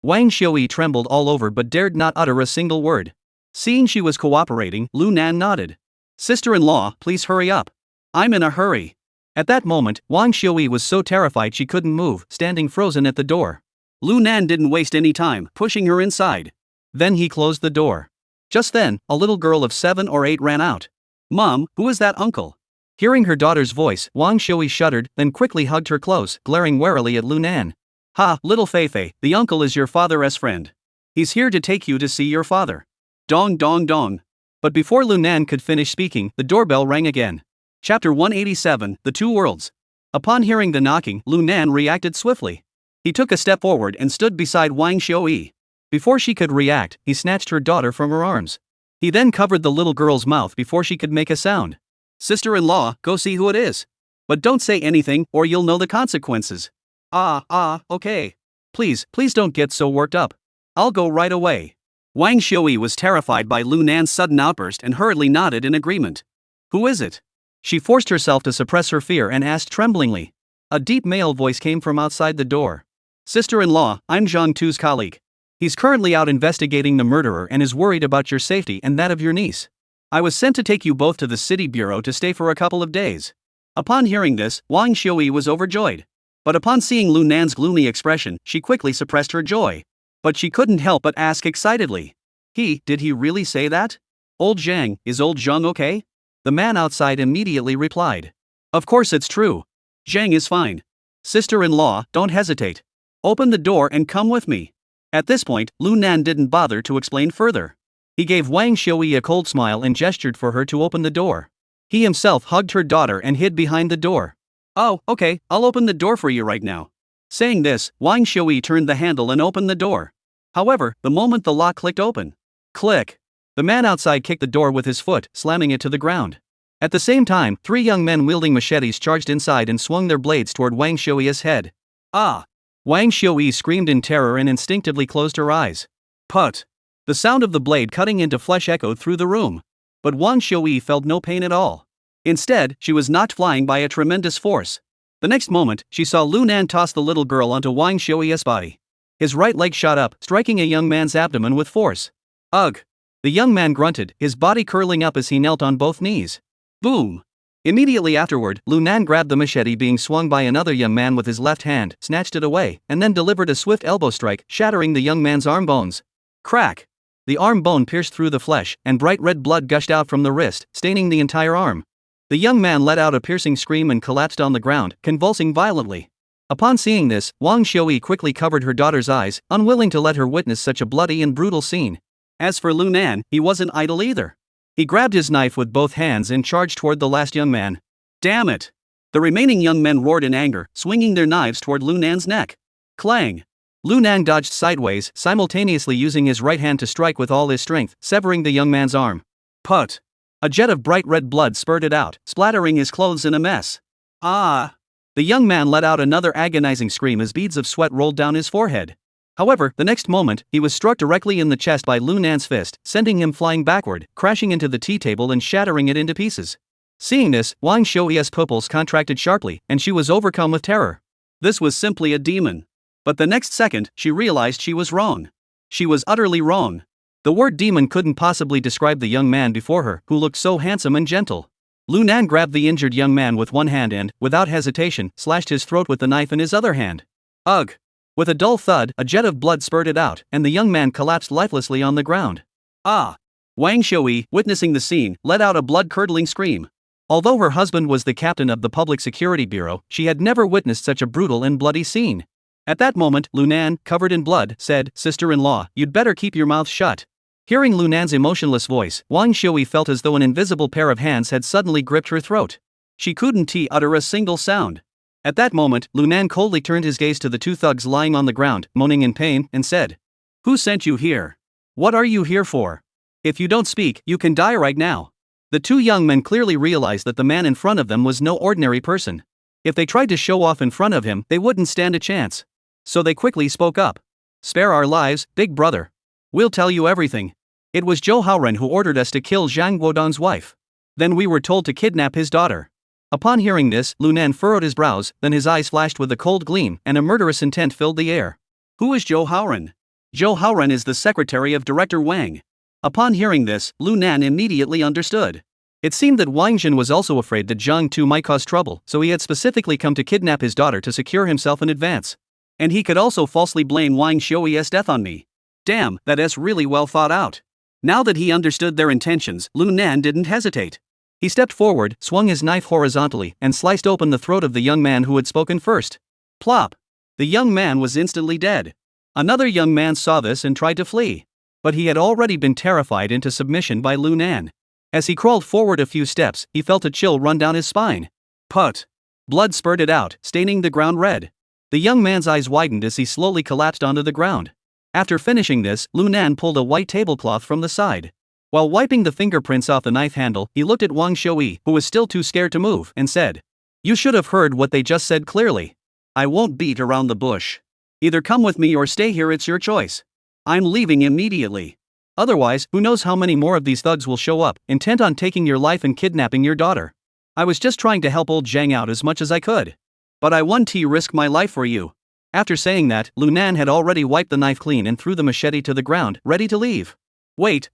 Wang Xiui trembled all over but dared not utter a single word. Seeing she was cooperating, Lunan nodded. "Sister-in-law, please hurry up. I'm in a hurry." At that moment, Wang Xiui was so terrified she couldn't move, standing frozen at the door. Lunan didn't waste any time, pushing her inside. Then he closed the door. Just then, a little girl of 7 or 8 ran out. "Mom, who is that uncle?" Hearing her daughter's voice, Wang Xiui shuddered, then quickly hugged her close, glaring warily at Lunan. "Ha, little Feifei, the uncle is your father's friend. He's here to take you to see your father." Dong dong dong. But before Lunan could finish speaking, the doorbell rang again. Chapter 187, The Two Worlds. Upon hearing the knocking, Lunan reacted swiftly. He took a step forward and stood beside Wang Xiui. Before she could react, he snatched her daughter from her arms. He then covered the little girl's mouth before she could make a sound. "Sister-in-law, go see who it is. But don't say anything or you'll know the consequences." Okay. Please don't get so worked up. I'll go right away." Wang Xiui was terrified by Lunan's sudden outburst and hurriedly nodded in agreement. "Who is it?" She forced herself to suppress her fear and asked tremblingly. A deep male voice came from outside the door. "Sister-in-law, I'm Zhang Tu's colleague. He's currently out investigating the murderer and is worried about your safety and that of your niece. I was sent to take you both to the city bureau to stay for a couple of days." Upon hearing this, Wang Xiui was overjoyed. But upon seeing Lunan's gloomy expression, she quickly suppressed her joy. But she couldn't help but ask excitedly. Did he really say that? Old Zhang, is old Zhang okay?" The man outside immediately replied. "Of course it's true. Zhang is fine. Sister-in-law, don't hesitate. Open the door and come with me." At this point, Lunan didn't bother to explain further. He gave Wang Xiui a cold smile and gestured for her to open the door. He himself hugged her daughter and hid behind the door. "Oh, okay, I'll open the door for you right now." Saying this, Wang Xiui turned the handle and opened the door. However, the moment the lock clicked open. Click. The man outside kicked the door with his foot, slamming it to the ground. At the same time, 3 young men wielding machetes charged inside and swung their blades toward Wang Xiui's head. "Ah!" Wang Xiui screamed in terror and instinctively closed her eyes. Put! The sound of the blade cutting into flesh echoed through the room. But Wang Xiui felt no pain at all. Instead, she was knocked flying by a tremendous force. The next moment, she saw Lunan toss the little girl onto Wang Xiui's body. His right leg shot up, striking a young man's abdomen with force. Ugh! The young man grunted, his body curling up as he knelt on both knees. Boom! Immediately afterward, Lunan grabbed the machete being swung by another young man with his left hand, snatched it away, and then delivered a swift elbow strike, shattering the young man's arm bones. Crack! The arm bone pierced through the flesh, and bright red blood gushed out from the wrist, staining the entire arm. The young man let out a piercing scream and collapsed on the ground, convulsing violently. Upon seeing this, Wang Xiui quickly covered her daughter's eyes, unwilling to let her witness such a bloody and brutal scene. As for Lunan, he wasn't idle either. He grabbed his knife with both hands and charged toward the last young man. Damn it! The remaining young men roared in anger, swinging their knives toward Lunan's neck. Clang! Lunan dodged sideways, simultaneously using his right hand to strike with all his strength, severing the young man's arm. Put! A jet of bright red blood spurted out, splattering his clothes in a mess. Ah! The young man let out another agonizing scream as beads of sweat rolled down his forehead. However, the next moment, he was struck directly in the chest by Lunan's fist, sending him flying backward, crashing into the tea table and shattering it into pieces. Seeing this, Wang Xiui's pupils contracted sharply, and she was overcome with terror. This was simply a demon. But the next second, she realized she was wrong. She was utterly wrong. The word demon couldn't possibly describe the young man before her, who looked so handsome and gentle. Lu Nan grabbed the injured young man with one hand and, without hesitation, slashed his throat with the knife in his other hand. Ugh! With a dull thud, a jet of blood spurted out, and the young man collapsed lifelessly on the ground. Ah! Wang Shui, witnessing the scene, let out a blood-curdling scream. Although her husband was the captain of the Public Security Bureau, she had never witnessed such a brutal and bloody scene. At that moment, Lu Nan, covered in blood, said, "Sister-in-law, you'd better keep your mouth shut." Hearing Lu Nan's emotionless voice, Wang Shui felt as though an invisible pair of hands had suddenly gripped her throat. She couldn't utter a single sound. At that moment, Lu Nan coldly turned his gaze to the two thugs lying on the ground, moaning in pain, and said, "Who sent you here? What are you here for? If you don't speak, you can die right now." The two young men clearly realized that the man in front of them was no ordinary person. If they tried to show off in front of him, they wouldn't stand a chance. So they quickly spoke up. "Spare our lives, big brother. We'll tell you everything. It was Zhou Haoren who ordered us to kill Zhang Guodong's wife. Then we were told to kidnap his daughter." Upon hearing this, Lu Nan furrowed his brows, then his eyes flashed with a cold gleam, and a murderous intent filled the air. "Who is Zhou Haoren?" "Zhou Haoren is the secretary of Director Wang." Upon hearing this, Lu Nan immediately understood. It seemed that Wang Jin was also afraid that Zhang Tu might cause trouble, so he had specifically come to kidnap his daughter to secure himself in advance. And he could also falsely blame Wang Shui's death on me. Damn, that is really well thought out. Now that he understood their intentions, Lu Nan didn't hesitate. He stepped forward, swung his knife horizontally, and sliced open the throat of the young man who had spoken first. Plop! The young man was instantly dead. Another young man saw this and tried to flee. But he had already been terrified into submission by Lu Nan. As he crawled forward a few steps, he felt a chill run down his spine. Put! Blood spurted out, staining the ground red. The young man's eyes widened as he slowly collapsed onto the ground. After finishing this, Lu Nan pulled a white tablecloth from the side. While wiping the fingerprints off the knife handle, he looked at Wang Shui, who was still too scared to move, and said, "You should have heard what they just said clearly. I won't beat around the bush. Either come with me or stay here, it's your choice. I'm leaving immediately. Otherwise, who knows how many more of these thugs will show up, intent on taking your life and kidnapping your daughter. I was just trying to help old Zhang out as much as I could. But I won't risk my life for you." After saying that, Lu Nan had already wiped the knife clean and threw the machete to the ground, ready to leave. Wait.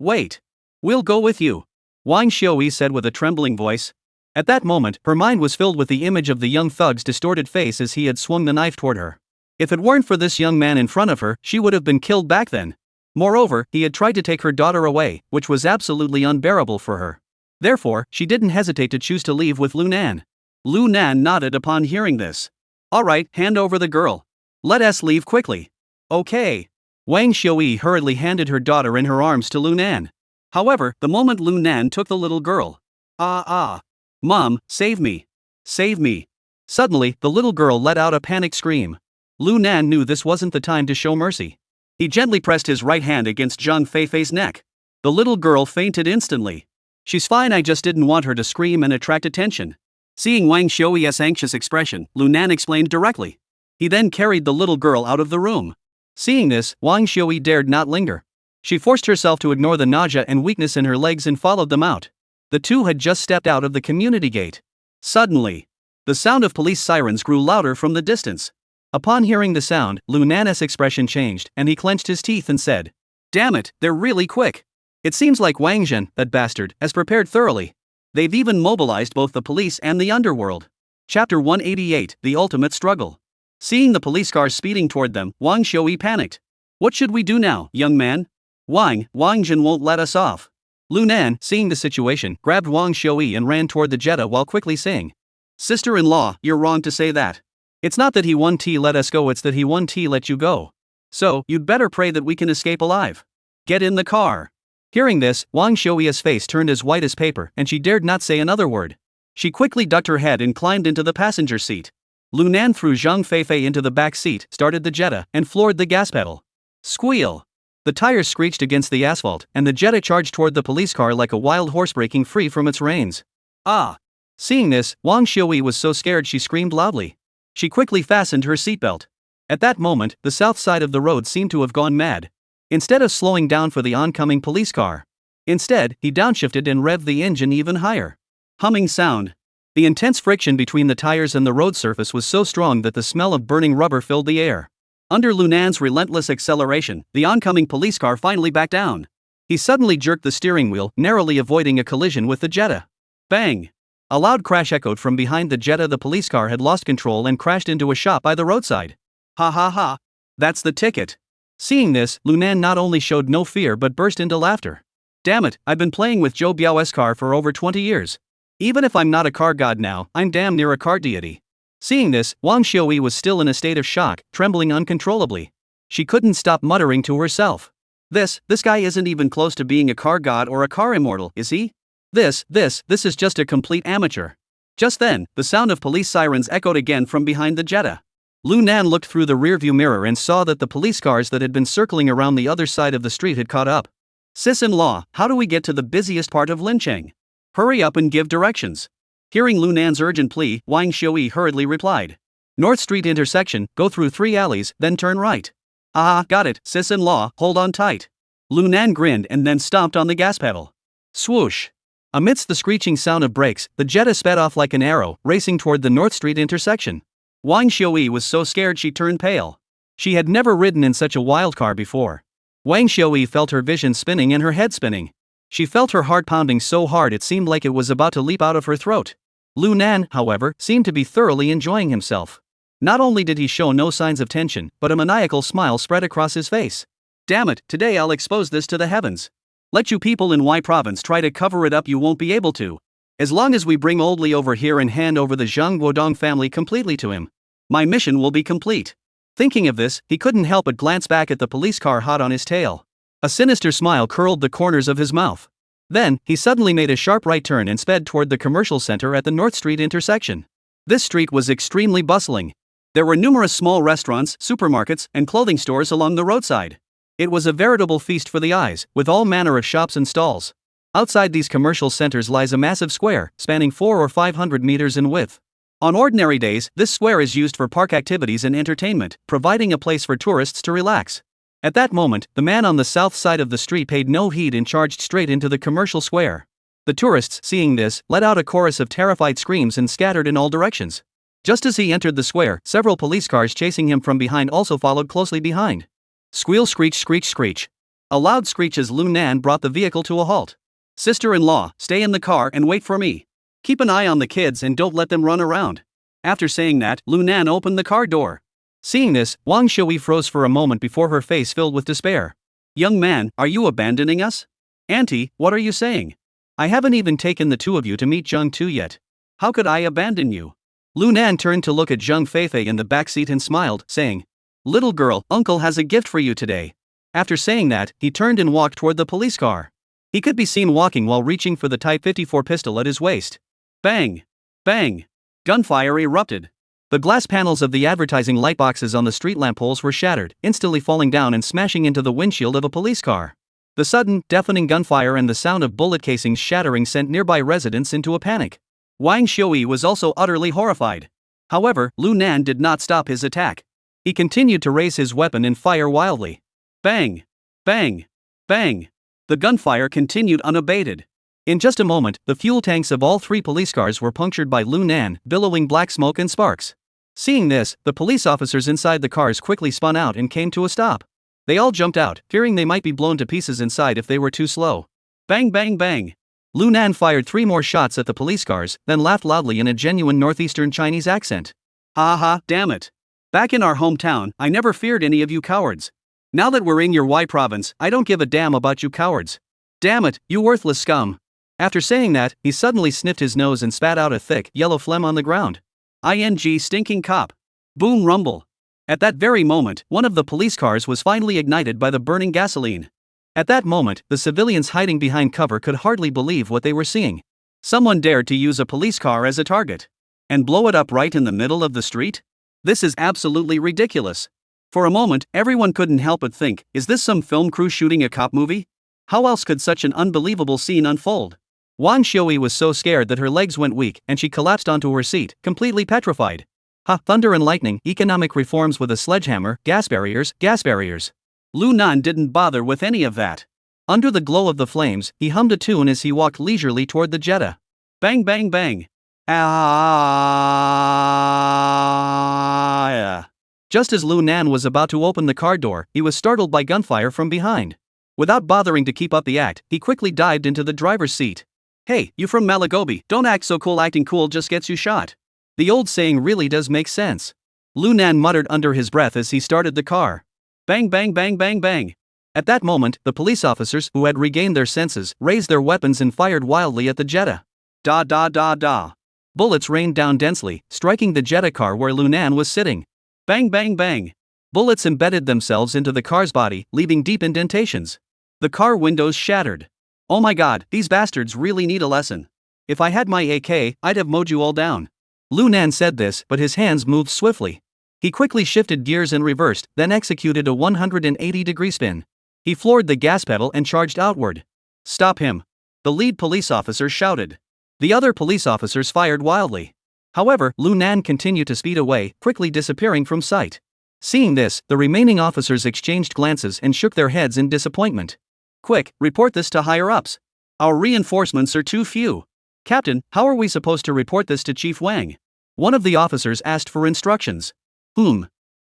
We'll go with you," Wang Shui said with a trembling voice. At that moment, her mind was filled with the image of the young thug's distorted face as he had swung the knife toward her. If it weren't for this young man in front of her, she would have been killed back then. Moreover, he had tried to take her daughter away, which was absolutely unbearable for her. Therefore, she didn't hesitate to choose to leave with Lu Nan. Lu Nan nodded upon hearing this. "All right, hand over the girl. Let us leave quickly." "Okay." Wang Shui hurriedly handed her daughter in her arms to Lu Nan. However, the moment Lu Nan took the little girl, "Mom, save me! Save me!" Suddenly, the little girl let out a panicked scream. Lu Nan knew this wasn't the time to show mercy. He gently pressed his right hand against Zhang Feifei's neck. The little girl fainted instantly. "She's fine, I just didn't want her to scream and attract attention." Seeing Wang Shui's anxious expression, Lu Nan explained directly. He then carried the little girl out of the room. Seeing this, Wang Shui dared not linger. She forced herself to ignore the nausea and weakness in her legs and followed them out. The two had just stepped out of the community gate. Suddenly, the sound of police sirens grew louder from the distance. Upon hearing the sound, Lu Nan's expression changed, and he clenched his teeth and said, "Damn it, they're really quick. It seems like Wang Zhen, that bastard, has prepared thoroughly. They've even mobilized both the police and the underworld." Chapter 188, The Ultimate Struggle. Seeing the police cars speeding toward them, Wang Shui panicked. "What should we do now, young man? Wang Zhen won't let us off." Lu Nan, seeing the situation, grabbed Wang Shui and ran toward the Jetta while quickly saying, "Sister-in-law, you're wrong to say that. It's not that he won't let us go, it's that he won't let you go. So, you'd better pray that we can escape alive. Get in the car." Hearing this, Wang Shui's face turned as white as paper, and she dared not say another word. She quickly ducked her head and climbed into the passenger seat. Lu Nan threw Zhang Feifei into the back seat, started the Jetta, and floored the gas pedal. Squeal! The tires screeched against the asphalt, and the Jetta charged toward the police car like a wild horse breaking free from its reins. Ah! Seeing this, Wang Shui was so scared she screamed loudly. She quickly fastened her seatbelt. At that moment, the south side of the road seemed to have gone mad. Instead of slowing down for the oncoming police car, instead, he downshifted and revved the engine even higher. Humming sound. The intense friction between the tires and the road surface was so strong that the smell of burning rubber filled the air. Under Lu Nan's relentless acceleration, the oncoming police car finally backed down. He suddenly jerked the steering wheel, narrowly avoiding a collision with the Jetta. Bang! A loud crash echoed from behind the Jetta. The police car had lost control and crashed into a shop by the roadside. Ha ha ha. That's the ticket. Seeing this, Lunan not only showed no fear but burst into laughter. Damn it, I've been playing with Zhou Biao's car for over 20 years. Even if I'm not a car god now, I'm damn near a car deity. Seeing this, Wang Xiui was still in a state of shock, trembling uncontrollably. She couldn't stop muttering to herself. This guy isn't even close to being a car god or a car immortal, is he? This is just a complete amateur. Just then, the sound of police sirens echoed again from behind the Jetta. Lunan looked through the rearview mirror and saw that the police cars that had been circling around the other side of the street had caught up. Sis-in-law, how do we get to the busiest part of Lincheng? Hurry up and give directions. Hearing Lunan's urgent plea, Wang Xiui hurriedly replied. North Street intersection, go through 3 alleys, then turn right. Ah, got it, sis-in-law, hold on tight. Lunan grinned and then stomped on the gas pedal. Swoosh. Amidst the screeching sound of brakes, the Jetta sped off like an arrow, racing toward the North Street intersection. Wang Xiui was so scared she turned pale. She had never ridden in such a wild car before. Wang Xiui felt her vision spinning and her head spinning. She felt her heart pounding so hard it seemed like it was about to leap out of her throat. Lunan, however, seemed to be thoroughly enjoying himself. Not only did he show no signs of tension, but a maniacal smile spread across his face. Damn it, today I'll expose this to the heavens. Let you people in Y province try to cover it up, you won't be able to. As long as we bring Old Li over here and hand over the Zhang Guodong family completely to him, my mission will be complete. Thinking of this, he couldn't help but glance back at the police car hot on his tail. A sinister smile curled the corners of his mouth. Then, he suddenly made a sharp right turn and sped toward the commercial center at the North Street intersection. This street was extremely bustling. There were numerous small restaurants, supermarkets, and clothing stores along the roadside. It was a veritable feast for the eyes, with all manner of shops and stalls. Outside these commercial centers lies a massive square, spanning 400 or 500 meters in width. On ordinary days, this square is used for park activities and entertainment, providing a place for tourists to relax. At that moment, the man on the south side of the street paid no heed and charged straight into the commercial square. The tourists, seeing this, let out a chorus of terrified screams and scattered in all directions. Just as he entered the square, several police cars chasing him from behind also followed closely behind. Squeal, screech, screech, screech. A loud screech as Lunan brought the vehicle to a halt. Sister-in-law, stay in the car and wait for me. Keep an eye on the kids and don't let them run around. After saying that, Lunan opened the car door. Seeing this, Wang Xiui froze for a moment before her face filled with despair. Young man, are you abandoning us? Auntie, what are you saying? I haven't even taken the two of you to meet Zheng Tu yet. How could I abandon you? Lunan turned to look at Zheng Feifei in the back seat and smiled, saying, Little girl, uncle has a gift for you today. After saying that, he turned and walked toward the police car. He could be seen walking while reaching for the Type 54 pistol at his waist. Bang! Bang! Gunfire erupted. The glass panels of the advertising lightboxes on the street lamp poles were shattered, instantly falling down and smashing into the windshield of a police car. The sudden, deafening gunfire and the sound of bullet casings shattering sent nearby residents into a panic. Wang Xiui was also utterly horrified. However, Lunan did not stop his attack. He continued to raise his weapon and fire wildly. Bang! Bang! Bang! The gunfire continued unabated. In just a moment, the fuel tanks of all 3 police cars were punctured by Lunan, billowing black smoke and sparks. Seeing this, the police officers inside the cars quickly spun out and came to a stop. They all jumped out, fearing they might be blown to pieces inside if they were too slow. Bang bang bang! Lunan fired 3 more shots at the police cars, then laughed loudly in a genuine northeastern Chinese accent. Ha ha, damn it. Back in our hometown, I never feared any of you cowards. Now that we're in your Y province, I don't give a damn about you cowards. Damn it, you worthless scum. After saying that, he suddenly sniffed his nose and spat out a thick, yellow phlegm on the ground. ING stinking cop. Boom rumble. At that very moment, one of the police cars was finally ignited by the burning gasoline. At that moment, the civilians hiding behind cover could hardly believe what they were seeing. Someone dared to use a police car as a target. And blow it up right in the middle of the street? This is absolutely ridiculous. For a moment, everyone couldn't help but think, is this some film crew shooting a cop movie? How else could such an unbelievable scene unfold? Wang Xiui was so scared that her legs went weak and she collapsed onto her seat, completely petrified. Ha, thunder and lightning, economic reforms with a sledgehammer, gas barriers, gas barriers. Lunan didn't bother with any of that. Under the glow of the flames, he hummed a tune as he walked leisurely toward the Jetta. Bang bang bang. Ah. Just as Lunan was about to open the car door, he was startled by gunfire from behind. Without bothering to keep up the act, he quickly dived into the driver's seat. Hey, you from Malagobi, don't act so cool, acting cool just gets you shot. The old saying really does make sense. Lunan muttered under his breath as he started the car. Bang bang bang bang bang. At that moment, the police officers, who had regained their senses, raised their weapons and fired wildly at the Jetta. Da da da da. Bullets rained down densely, striking the Jetta car where Lunan was sitting. Bang bang bang. Bullets embedded themselves into the car's body, leaving deep indentations. The car windows shattered. Oh my god, these bastards really need a lesson. If I had my AK, I'd have mowed you all down. Lunan said this, but his hands moved swiftly. He quickly shifted gears and reversed, then executed a 180-degree spin. He floored the gas pedal and charged outward. Stop him. The lead police officer shouted. The other police officers fired wildly. However, Lunan continued to speed away, quickly disappearing from sight. Seeing this, the remaining officers exchanged glances and shook their heads in disappointment. Quick, report this to higher-ups. Our reinforcements are too few. Captain, how are we supposed to report this to Chief Wang? One of the officers asked for instructions.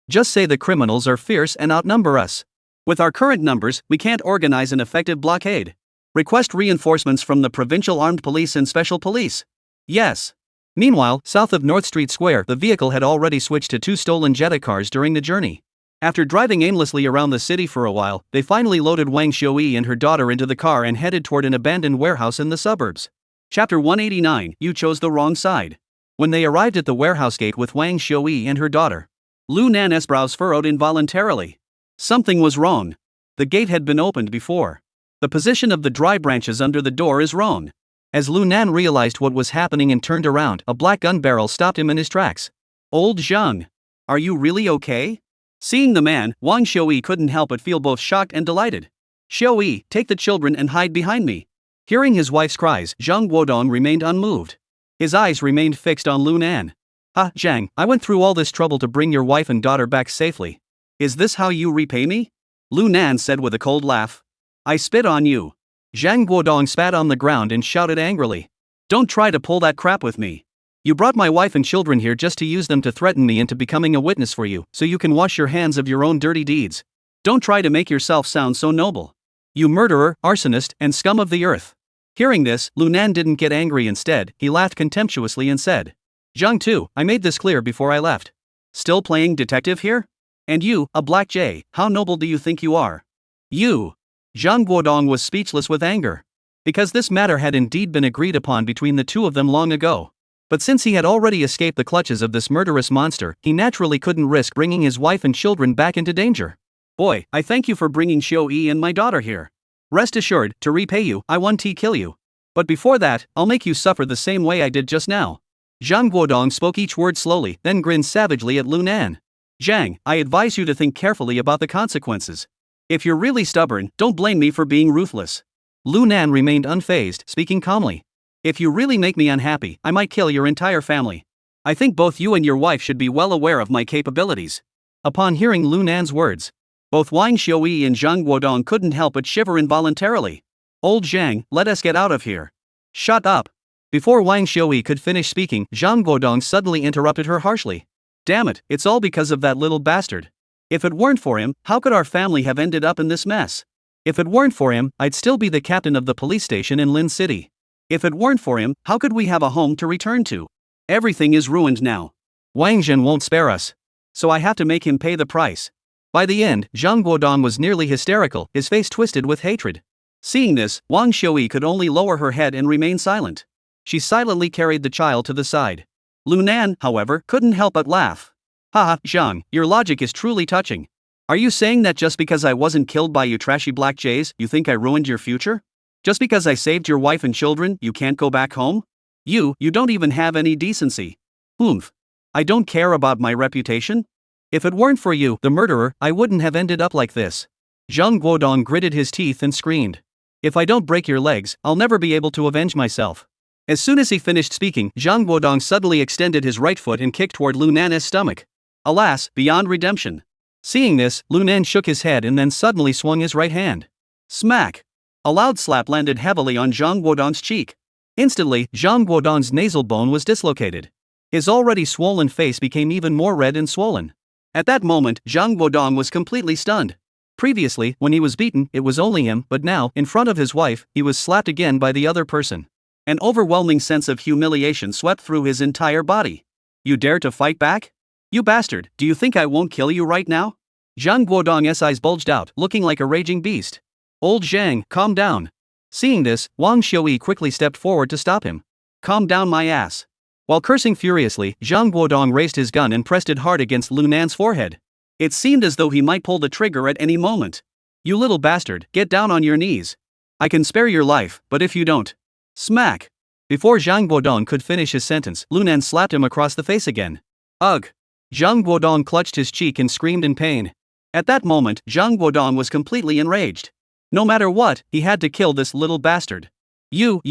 Just say the criminals are fierce and outnumber us. With our current numbers, we can't organize an effective blockade. Request reinforcements from the Provincial Armed Police and Special Police. Yes. Meanwhile, south of North Street Square, the vehicle had already switched to 2 stolen Jetta cars during the journey. After driving aimlessly around the city for a while, they finally loaded Wang Xiui and her daughter into the car and headed toward an abandoned warehouse in the suburbs. Chapter 189, You chose the wrong side. When they arrived at the warehouse gate with Wang Xiui and her daughter, Lunan's brows furrowed involuntarily. Something was wrong. The gate had been opened before. The position of the dry branches under the door is wrong. As Lunan realized what was happening and turned around, a black gun barrel stopped him in his tracks. Old Zhang. Are you really okay? Seeing the man, Wang Xiui couldn't help but feel both shocked and delighted. Xiui, take the children and hide behind me. Hearing his wife's cries, Zhang Guodong remained unmoved. His eyes remained fixed on Lunan. Ha, Zhang, I went through all this trouble to bring your wife and daughter back safely. Is this how you repay me? Lunan said with a cold laugh. I spit on you. Zhang Guodong spat on the ground and shouted angrily. Don't try to pull that crap with me. You brought my wife and children here just to use them to threaten me into becoming a witness for you, so you can wash your hands of your own dirty deeds. Don't try to make yourself sound so noble. You murderer, arsonist, and scum of the earth. Hearing this, Lunan didn't get angry. Instead, he laughed contemptuously and said, Zhang too, I made this clear before I left. Still playing detective here? And you, a black jay, how noble do you think you are? You. Zhang Guodong was speechless with anger. Because this matter had indeed been agreed upon between the two of them long ago. But since he had already escaped the clutches of this murderous monster, he naturally couldn't risk bringing his wife and children back into danger. Boy, I thank you for bringing Xiui and my daughter here. Rest assured, to repay you, I won't kill you. But before that, I'll make you suffer the same way I did just now. Zhang Guodong spoke each word slowly, then grinned savagely at Lunan. Zhang, I advise you to think carefully about the consequences. If you're really stubborn, don't blame me for being ruthless. Lunan remained unfazed, speaking calmly. If you really make me unhappy, I might kill your entire family. I think both you and your wife should be well aware of my capabilities. Upon hearing Lunan's words, both Wang Xiui and Zhang Guodong couldn't help but shiver involuntarily. Old Zhang, let us get out of here. Shut up. Before Wang Xiui could finish speaking, Zhang Guodong suddenly interrupted her harshly. Damn it, it's all because of that little bastard. If it weren't for him, how could our family have ended up in this mess? If it weren't for him, I'd still be the captain of the police station in Lin City. If it weren't for him, how could we have a home to return to? Everything is ruined now. Wang Zhen won't spare us. So I have to make him pay the price. By the end, Zhang Guodong was nearly hysterical, his face twisted with hatred. Seeing this, Wang Xiui could only lower her head and remain silent. She silently carried the child to the side. Lunan, however, couldn't help but laugh. Haha, Zhang, your logic is truly touching. Are you saying that just because I wasn't killed by you trashy black jays, you think I ruined your future? Just because I saved your wife and children, you can't go back home? You don't even have any decency. I don't care about my reputation? If it weren't for you, the murderer, I wouldn't have ended up like this. Zhang Guodong gritted his teeth and screamed. If I don't break your legs, I'll never be able to avenge myself. As soon as he finished speaking, Zhang Guodong suddenly extended his right foot and kicked toward Lunan's stomach. Alas, beyond redemption. Seeing this, Lunan shook his head and then suddenly swung his right hand. Smack! A loud slap landed heavily on Zhang Guodong's cheek. Instantly, Zhang Guodong's nasal bone was dislocated. His already swollen face became even more red and swollen. At that moment, Zhang Guodong was completely stunned. Previously, when he was beaten, it was only him, but now, in front of his wife, he was slapped again by the other person. An overwhelming sense of humiliation swept through his entire body. You dare to fight back? You bastard, do you think I won't kill you right now? Zhang Guodong's eyes bulged out, looking like a raging beast. Old Zhang, calm down. Seeing this, Wang Xiui quickly stepped forward to stop him. Calm down my ass. While cursing furiously, Zhang Guodong raised his gun and pressed it hard against Lu Nan's forehead. It seemed as though he might pull the trigger at any moment. You little bastard, get down on your knees. I can spare your life, but if you don't. Smack! Before Zhang Guodong could finish his sentence, Lu Nan slapped him across the face again. Ugh! Zhang Guodong clutched his cheek and screamed in pain. At that moment, Zhang Guodong was completely enraged. No matter what, he had to kill this little bastard. You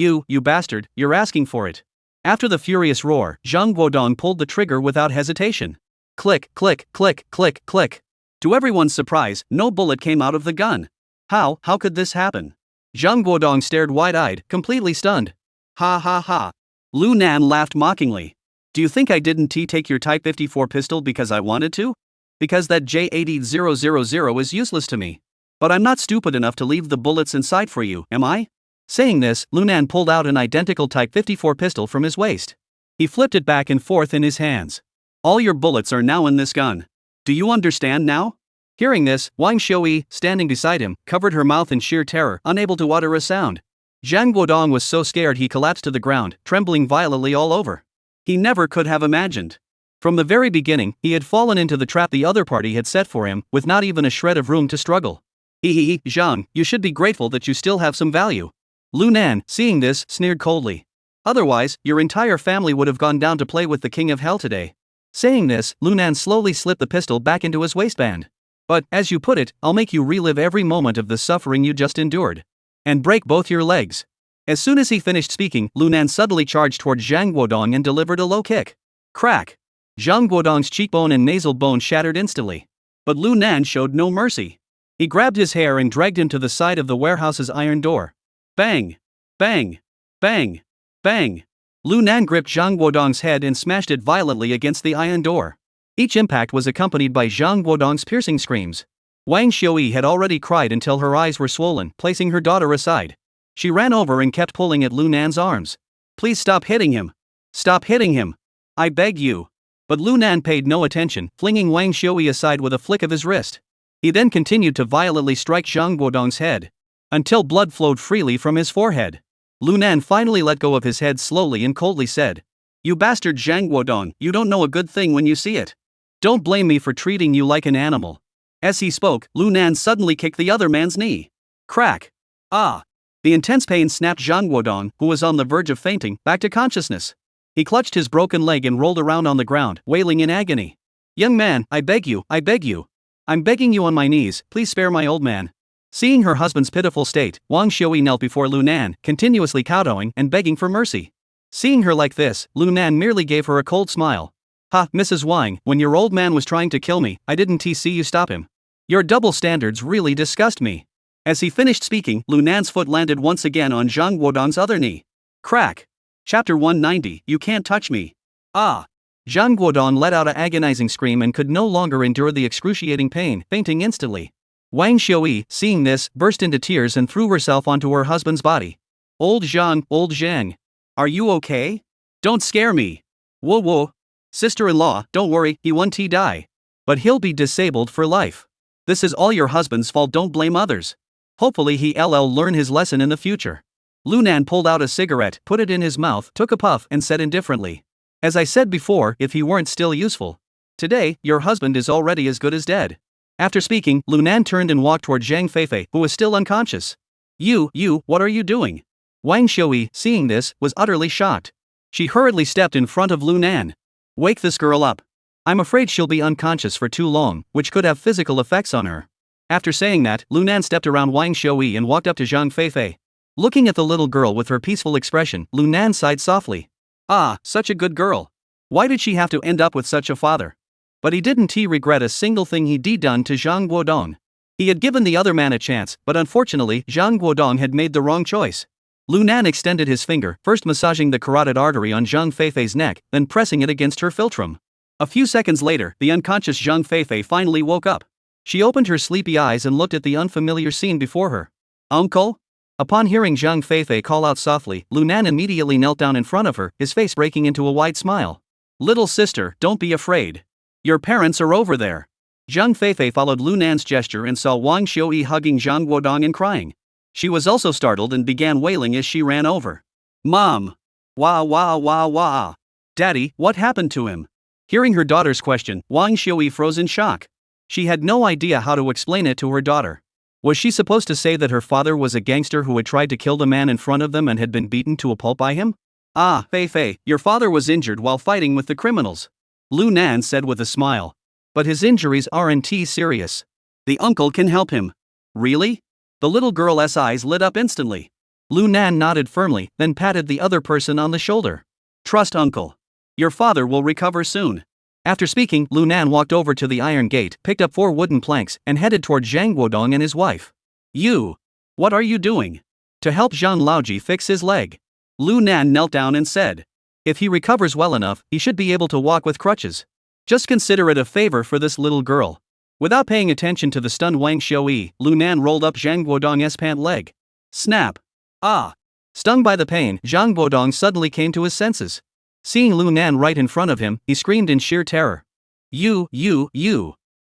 bastard, you're asking for it. After the furious roar, Zhang Guodong pulled the trigger without hesitation. Click, click, click, click, click. To everyone's surprise, no bullet came out of the gun. How could this happen? Zhang Guodong stared wide-eyed, completely stunned. Ha ha ha. Lu Nan laughed mockingly. Do you think I didn't take your Type 54 pistol because I wanted to? Because that J80000 is useless to me. But I'm not stupid enough to leave the bullets inside for you, am I? Saying this, Lu Nan pulled out an identical Type 54 pistol from his waist. He flipped it back and forth in his hands. All your bullets are now in this gun. Do you understand now? Hearing this, Wang Xiui, standing beside him, covered her mouth in sheer terror, unable to utter a sound. Zhang Guodong was so scared he collapsed to the ground, trembling violently all over. He never could have imagined. From the very beginning, he had fallen into the trap the other party had set for him, with not even a shred of room to struggle. Zhang, you should be grateful that you still have some value. Lu Nan, seeing this, sneered coldly. Otherwise, your entire family would have gone down to play with the King of Hell today. Saying this, Lu Nan slowly slipped the pistol back into his waistband. But, as you put it, I'll make you relive every moment of the suffering you just endured. And break both your legs. As soon as he finished speaking, Lu Nan suddenly charged toward Zhang Guodong and delivered a low kick. Crack! Zhang Guodong's cheekbone and nasal bone shattered instantly. But Lu Nan showed no mercy. He grabbed his hair and dragged him to the side of the warehouse's iron door. Bang! Bang! Bang! Bang! Lu Nan gripped Zhang Guodong's head and smashed it violently against the iron door. Each impact was accompanied by Zhang Guodong's piercing screams. Wang Xiui had already cried until her eyes were swollen, placing her daughter aside. She ran over and kept pulling at Lu Nan's arms. Please stop hitting him. Stop hitting him. I beg you. But Lu Nan paid no attention, flinging Wang Xiui aside with a flick of his wrist. He then continued to violently strike Zhang Guodong's head, until blood flowed freely from his forehead. Lu Nan finally let go of his head slowly and coldly said, You bastard Zhang Guodong, you don't know a good thing when you see it. Don't blame me for treating you like an animal. As he spoke, Lu Nan suddenly kicked the other man's knee. Crack! Ah! The intense pain snapped Zhang Guodong, who was on the verge of fainting, back to consciousness. He clutched his broken leg and rolled around on the ground, wailing in agony. Young man, I beg you, I beg you. I'm begging you on my knees, please spare my old man. Seeing her husband's pitiful state, Wang Xiui knelt before Lu Nan, continuously kowtowing and begging for mercy. Seeing her like this, Lu Nan merely gave her a cold smile. Ha, Mrs. Wang, when your old man was trying to kill me, I didn't see you stop him. Your double standards really disgust me. As he finished speaking, Lu Nan's foot landed once again on Zhang Guodong's other knee. Crack! Chapter 190, You Can't Touch Me. Ah! Zhang Guodong let out an agonizing scream and could no longer endure the excruciating pain, fainting instantly. Wang Xiui, seeing this, burst into tears and threw herself onto her husband's body. Old Zhang, are you okay? Don't scare me. Whoa. Sister-in-law, don't worry, he won't die. But he'll be disabled for life. This is all your husband's fault, don't blame others. Hopefully he'll learn his lesson in the future. Lu Nan pulled out a cigarette, put it in his mouth, took a puff, and said indifferently. As I said before, if he weren't still useful. Today, your husband is already as good as dead. After speaking, Lu Nan turned and walked toward Zhang Feifei, who was still unconscious. You, what are you doing? Wang Xiui, seeing this, was utterly shocked. She hurriedly stepped in front of Lu Nan. Wake this girl up. I'm afraid she'll be unconscious for too long, which could have physical effects on her. After saying that, Lu Nan stepped around Wang Xiui and walked up to Zhang Feifei. Looking at the little girl with her peaceful expression, Lu Nan sighed softly. Ah, such a good girl. Why did she have to end up with such a father? But he didn't regret a single thing he'd done to Zhang Guodong. He had given the other man a chance, but unfortunately, Zhang Guodong had made the wrong choice. Lu Nan extended his finger, first massaging the carotid artery on Zhang Feifei's neck, then pressing it against her philtrum. A few seconds later, the unconscious Zhang Feifei finally woke up. She opened her sleepy eyes and looked at the unfamiliar scene before her. Uncle? Upon hearing Zhang Feifei call out softly, Lu Nan immediately knelt down in front of her, his face breaking into a wide smile. Little sister, don't be afraid. Your parents are over there. Zhang Feifei followed Lu Nan's gesture and saw Wang Xiuyi hugging Zhang Guodong and crying. She was also startled and began wailing as she ran over. Mom! Wah wah wah wah! Daddy, what happened to him? Hearing her daughter's question, Wang Xiuyi froze in shock. She had no idea how to explain it to her daughter. Was she supposed to say that her father was a gangster who had tried to kill the man in front of them and had been beaten to a pulp by him? Ah, Feifei, your father was injured while fighting with the criminals. Lu Nan said with a smile. But his injuries aren't serious. The uncle can help him. Really? The little girl's eyes lit up instantly. Lu Nan nodded firmly, then patted the other person on the shoulder. Trust uncle. Your father will recover soon. After speaking, Lu Nan walked over to the iron gate, picked up 4 wooden planks, and headed toward Zhang Guodong and his wife. You! What are you doing? To help Zhang Laoji fix his leg. Lu Nan knelt down and said. If he recovers well enough, he should be able to walk with crutches. Just consider it a favor for this little girl. Without paying attention to the stunned Wang Xiuyi, Lu Nan rolled up Zhang Guodong's pant leg. Snap! Ah! Stung by the pain, Zhang Guodong suddenly came to his senses. Seeing Lu Nan right in front of him, he screamed in sheer terror. You!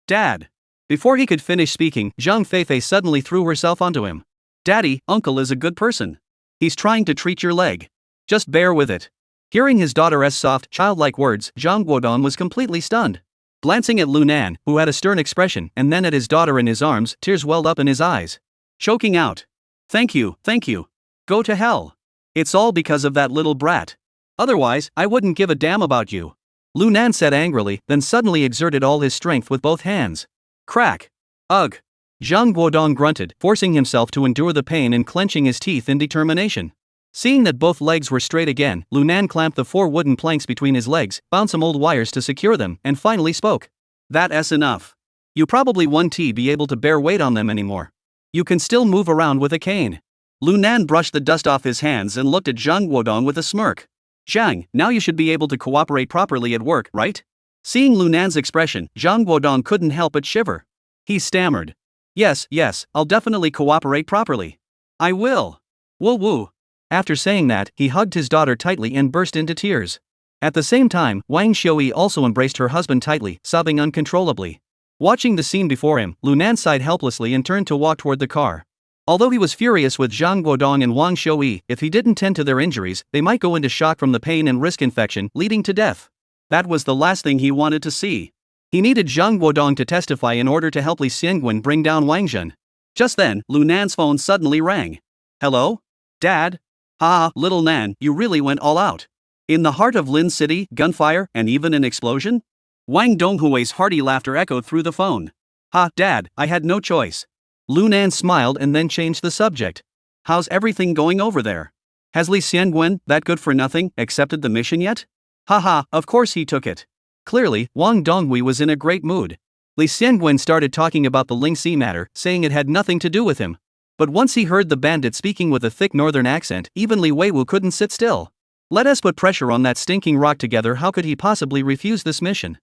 Dad! Before he could finish speaking, Zhang Feifei suddenly threw herself onto him. Daddy, uncle is a good person. He's trying to treat your leg. Just bear with it. Hearing his daughter's soft, childlike words, Zhang Guodong was completely stunned. Glancing at Lu Nan, who had a stern expression, and then at his daughter in his arms, tears welled up in his eyes. Choking out. Thank you. Go to hell. It's all because of that little brat. Otherwise, I wouldn't give a damn about you. Lu Nan said angrily, then suddenly exerted all his strength with both hands. Crack! Ugh! Zhang Guodong grunted, forcing himself to endure the pain and clenching his teeth in determination. Seeing that both legs were straight again, Lu Nan clamped the 4 wooden planks between his legs, found some old wires to secure them, and finally spoke. That's enough. You probably won't be able to bear weight on them anymore. You can still move around with a cane. Lu Nan brushed the dust off his hands and looked at Zhang Guodong with a smirk. Zhang, now you should be able to cooperate properly at work, right? Seeing Lu Nan's expression, Zhang Guodong couldn't help but shiver. He stammered. Yes, I'll definitely cooperate properly. I will. Woo. After saying that, he hugged his daughter tightly and burst into tears. At the same time, Wang Xiuyi also embraced her husband tightly, sobbing uncontrollably. Watching the scene before him, Lu Nan sighed helplessly and turned to walk toward the car. Although he was furious with Zhang Guodong and Wang Xiuyi, if he didn't tend to their injuries, they might go into shock from the pain and risk infection, leading to death. That was the last thing he wanted to see. He needed Zhang Guodong to testify in order to help Li Xiangwen bring down Wang Zhen. Just then, Lu Nan's phone suddenly rang. Hello? Dad? Little Nan, you really went all out. In the heart of Lin City, gunfire, and even an explosion? Wang Donghui's hearty laughter echoed through the phone. Dad, I had no choice. Lu Nan smiled and then changed the subject. How's everything going over there? Has Li Xiangwen, that good-for-nothing, accepted the mission yet? Of course he took it. Clearly, Wang Donghui was in a great mood. Li Xiangwen started talking about the Ling Xi matter, saying it had nothing to do with him. But once he heard the bandit speaking with a thick northern accent, even Li Weiwu couldn't sit still. Let us put pressure on that stinking rock together. How could he possibly refuse this mission?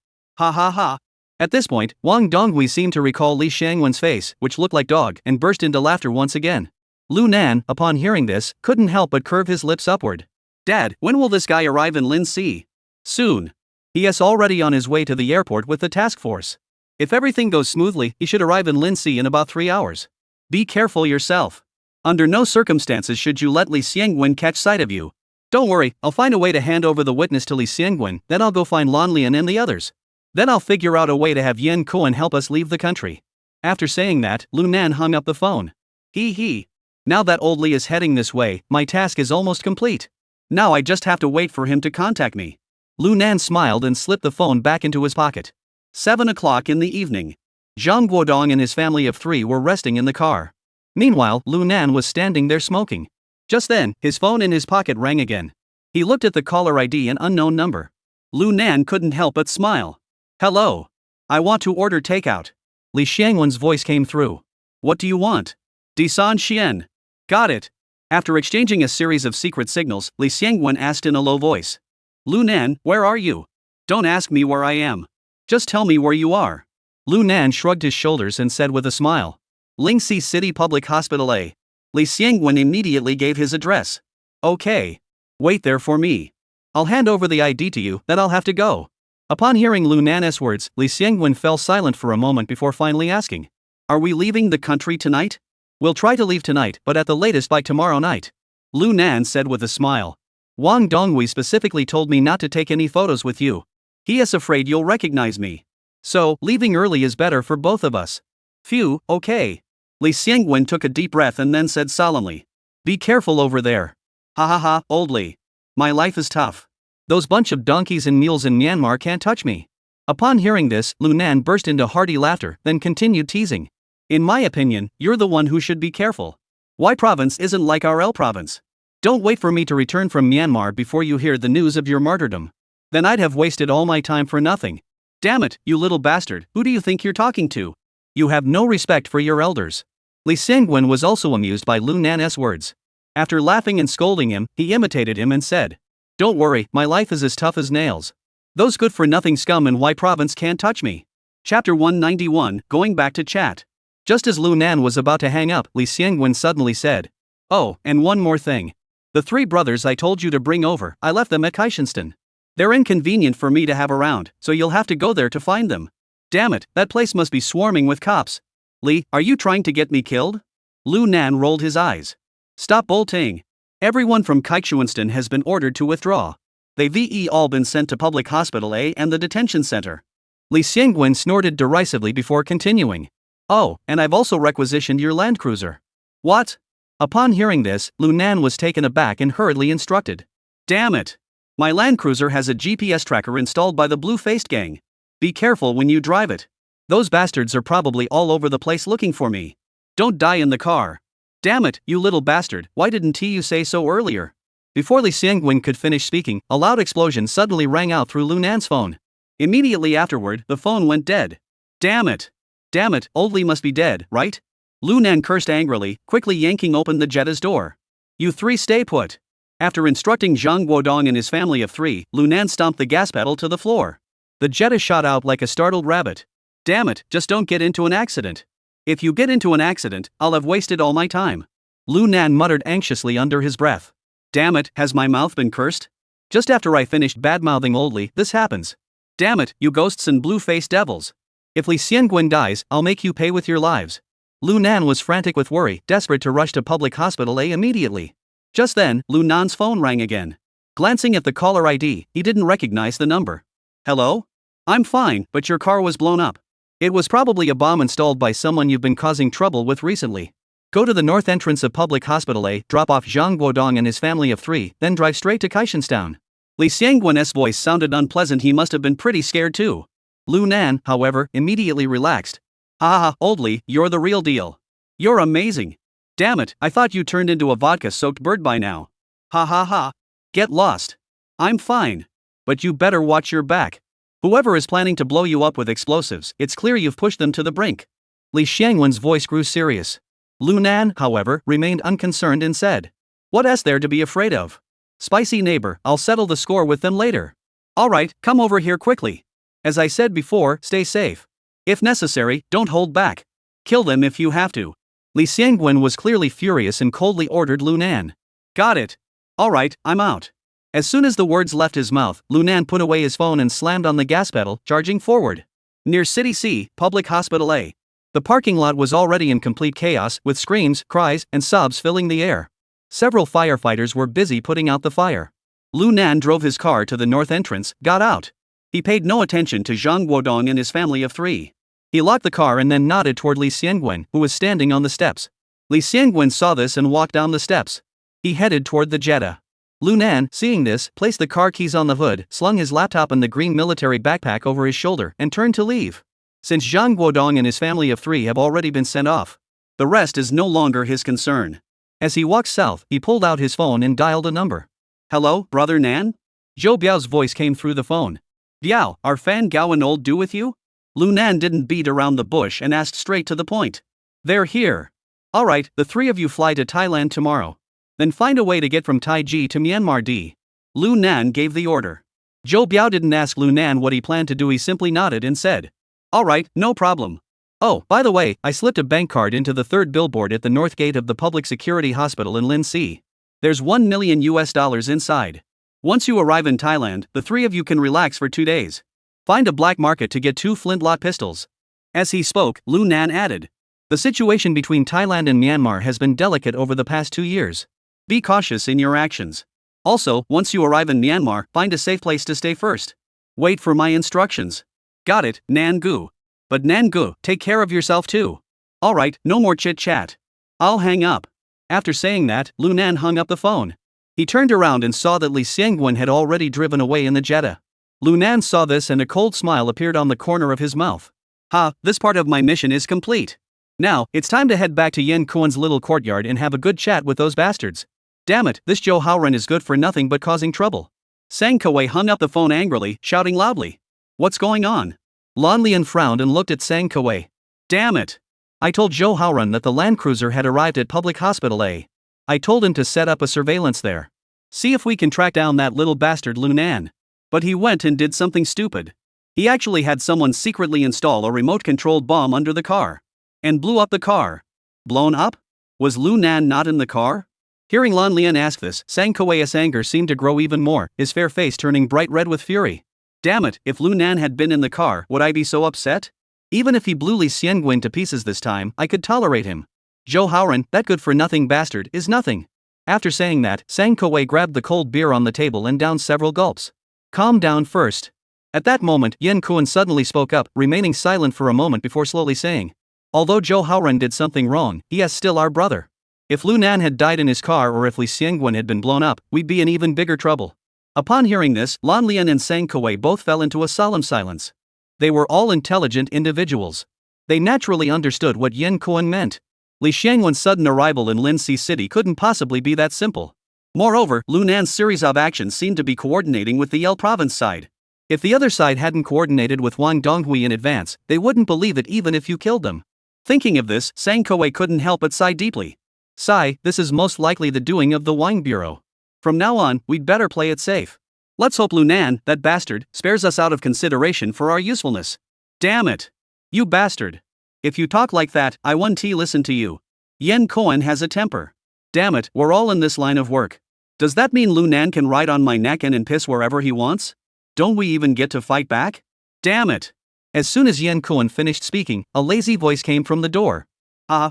At this point, Wang Donghui seemed to recall Li Xiangwen's face, which looked like dog, and burst into laughter once again. Lu Nan, upon hearing this, couldn't help but curve his lips upward. Dad, when will this guy arrive in Lin Xi? Soon. He is already on his way to the airport with the task force. If everything goes smoothly, he should arrive in Lin Xi in about 3 hours. Be careful yourself. Under no circumstances should you let Li Xiangwen catch sight of you. Don't worry, I'll find a way to hand over the witness to Li Xiangwen, then I'll go find Lan Lian and the others. Then I'll figure out a way to have Yan Kuan help us leave the country. After saying that, Lu Nan hung up the phone. Now that old Li is heading this way, my task is almost complete. Now I just have to wait for him to contact me. Lu Nan smiled and slipped the phone back into his pocket. 7 o'clock in the evening. Zhang Guodong and his family of 3 were resting in the car. Meanwhile, Lu Nan was standing there smoking. Just then, his phone in his pocket rang again. He looked at the caller ID, an unknown number. Lu Nan couldn't help but smile. Hello. I want to order takeout. Li Xiangwen's voice came through. What do you want? Disan Xian. Got it. After exchanging a series of secret signals, Li Xiangwen asked in a low voice. Lu Nan, where are you? Don't ask me where I am. Just tell me where you are. Lu Nan shrugged his shoulders and said with a smile. Lingxi City Public Hospital A. Li Xiangwen immediately gave his address. Okay. Wait there for me. I'll hand over the ID to you, then I'll have to go. Upon hearing Lu Nan's words, Li Xiangwen fell silent for a moment before finally asking. Are we leaving the country tonight? We'll try to leave tonight, but at the latest by tomorrow night. Lu Nan said with a smile. Wang Dongwei specifically told me not to take any photos with you. He is afraid you'll recognize me. So, leaving early is better for both of us. Phew, okay. Li Xiangwen took a deep breath and then said solemnly. Be careful over there. Ha ha ha, old Li. My life is tough. Those bunch of donkeys and mules in Myanmar can't touch me. Upon hearing this, Lu Nan burst into hearty laughter, then continued teasing. In my opinion, you're the one who should be careful. Y province isn't like RL province. Don't wait for me to return from Myanmar before you hear the news of your martyrdom. Then I'd have wasted all my time for nothing. Damn it, you little bastard, who do you think you're talking to? You have no respect for your elders. Li Xiangwen was also amused by Lu Nan's words. After laughing and scolding him, he imitated him and said, Don't worry, my life is as tough as nails. Those good-for-nothing scum in Y province can't touch me. Chapter 191, Going back to chat. Just as Lu Nan was about to hang up, Li Xiangwen suddenly said, Oh, and one more thing. The 3 brothers I told you to bring over, I left them at Kaishanstan. They're inconvenient for me to have around, so you'll have to go there to find them. Damn it, that place must be swarming with cops. Li, are you trying to get me killed? Lu Nan rolled his eyes. Stop bolting. Everyone from Kaishanstan has been ordered to withdraw. They've all been sent to Public Hospital A and the detention center. Li Xiangwen snorted derisively before continuing. Oh, and I've also requisitioned your land cruiser. What? Upon hearing this, Lu Nan was taken aback and hurriedly instructed. Damn it. My land cruiser has a GPS tracker installed by the blue-faced gang. Be careful when you drive it. Those bastards are probably all over the place looking for me. Don't die in the car. Damn it, you little bastard, why didn't you say so earlier? Before Li Xiangwen could finish speaking, a loud explosion suddenly rang out through Lu Nan's phone. Immediately afterward, the phone went dead. Damn it. Damn it, old Li must be dead, right? Lu Nan cursed angrily, quickly yanking open the Jetta's door. You 3 stay put. After instructing Zhang Guodong and his family of 3, Lu Nan stomped the gas pedal to the floor. The Jetta shot out like a startled rabbit. Damn it, just don't get into an accident. If you get into an accident, I'll have wasted all my time. Lu Nan muttered anxiously under his breath. Damn it, has my mouth been cursed? Just after I finished badmouthing old Li, this happens. Damn it, you ghosts and blue-faced devils. If Li Xiangwen dies, I'll make you pay with your lives. Lu Nan was frantic with worry, desperate to rush to Public Hospital A immediately. Just then, Lu Nan's phone rang again. Glancing at the caller ID, he didn't recognize the number. Hello? I'm fine, but your car was blown up. It was probably a bomb installed by someone you've been causing trouble with recently. Go to the north entrance of Public Hospital A, drop off Zhang Guodong and his family of 3, then drive straight to Kaishanstan. Li Xiangwen's voice sounded unpleasant. He must have been pretty scared too. Lu Nan, however, immediately relaxed. Ha ha, old Li, you're the real deal. You're amazing. Damn it, I thought you turned into a vodka-soaked bird by now. Ha ha ha. Get lost. I'm fine. But you better watch your back. Whoever is planning to blow you up with explosives, it's clear you've pushed them to the brink. Li Xiangwen's voice grew serious. Lu Nan, however, remained unconcerned and said, What is there to be afraid of? Spicy neighbor, I'll settle the score with them later. Alright, come over here quickly. As I said before, stay safe. If necessary, don't hold back. Kill them if you have to. Li Xiangwen was clearly furious and coldly ordered Lu Nan. Got it. Alright, I'm out. As soon as the words left his mouth, Lu Nan put away his phone and slammed on the gas pedal, charging forward. Near City C, Public Hospital A. The parking lot was already in complete chaos, with screams, cries, and sobs filling the air. Several firefighters were busy putting out the fire. Lu Nan drove his car to the north entrance, got out. He paid no attention to Zhang Guodong and his family of 3. He locked the car and then nodded toward Li Xiangwen, who was standing on the steps. Li Xiangwen saw this and walked down the steps. He headed toward the Jetta. Lu Nan, seeing this, placed the car keys on the hood, slung his laptop and the green military backpack over his shoulder, and turned to leave. Since Zhang Guodong and his family of 3 have already been sent off, the rest is no longer his concern. As he walked south, he pulled out his phone and dialed a number. Hello, Brother Nan? Zhou Biao's voice came through the phone. Biao, are Fan Gao and old Du with you? Lu Nan didn't beat around the bush and asked straight to the point. They're here. Alright, the 3 of you fly to Thailand tomorrow. Then find a way to get from Taiji to Myanmar D. Lu Nan gave the order. Zhou Biao didn't ask Lu Nan what he planned to do, he simply nodded and said, Alright, no problem. Oh, by the way, I slipped a bank card into the third billboard at the north gate of the public security hospital in Lindsay. There's $1 million inside. Once you arrive in Thailand, the three of you can relax for 2 days. Find a black market to get 2 flintlock pistols. As he spoke, Lu Nan added. The situation between Thailand and Myanmar has been delicate over the past 2 years. Be cautious in your actions. Also, once you arrive in Myanmar, find a safe place to stay first. Wait for my instructions. Got it, Nan Gu. But Nan Gu, take care of yourself too. Alright, no more chit chat. I'll hang up. After saying that, Lu Nan hung up the phone. He turned around and saw that Li Xiangwen had already driven away in the Jetta. Lu Nan saw this and a cold smile appeared on the corner of his mouth. Ha, this part of my mission is complete. Now, it's time to head back to Yen Kuan's little courtyard and have a good chat with those bastards. Damn it, this Zhou Haoren is good for nothing but causing trouble. Sang Kuei hung up the phone angrily, shouting loudly. What's going on? Lan Lian frowned and looked at Sang Kuei. Damn it. I told Zhou Haoren that the land cruiser had arrived at Public Hospital A. I told him to set up a surveillance there. See if we can track down that little bastard Lu Nan. But he went and did something stupid. He actually had someone secretly install a remote-controlled bomb under the car. And blew up the car. Blown up? Was Lu Nan not in the car? Hearing Lan Lian ask this, Sang Kuei's anger seemed to grow even more, his fair face turning bright red with fury. Damn it, if Lu Nan had been in the car, would I be so upset? Even if he blew Li Xiangwen to pieces this time, I could tolerate him. Zhou Haoren, that good-for-nothing bastard, is nothing. After saying that, Sang Kuei grabbed the cold beer on the table and downed several gulps. Calm down first. At that moment, Yen Kuan suddenly spoke up, remaining silent for a moment before slowly saying. Although Zhou Haoren did something wrong, he is still our brother. If Lu Nan had died in his car or if Li Xiangwen had been blown up, we'd be in even bigger trouble. Upon hearing this, Lan Lian and Sang Kuei both fell into a solemn silence. They were all intelligent individuals. They naturally understood what Yen Kuan meant. Li Xiangwen's sudden arrival in Linxi City couldn't possibly be that simple. Moreover, Lu Nan's series of actions seemed to be coordinating with the Yell province side. If the other side hadn't coordinated with Wang Donghui in advance, they wouldn't believe it even if you killed them. Thinking of this, Sang Kuei couldn't help but sigh deeply. Sigh, this is most likely the doing of the Wang Bureau. From now on, we'd better play it safe. Let's hope Lu Nan, that bastard, spares us out of consideration for our usefulness. Damn it. You bastard. If you talk like that, I won't listen to you. Yen Kuan has a temper. Damn it, we're all in this line of work. Does that mean Lu Nan can ride on my neck and piss wherever he wants? Don't we even get to fight back? Damn it. As soon as Yen Kuan finished speaking, a lazy voice came from the door.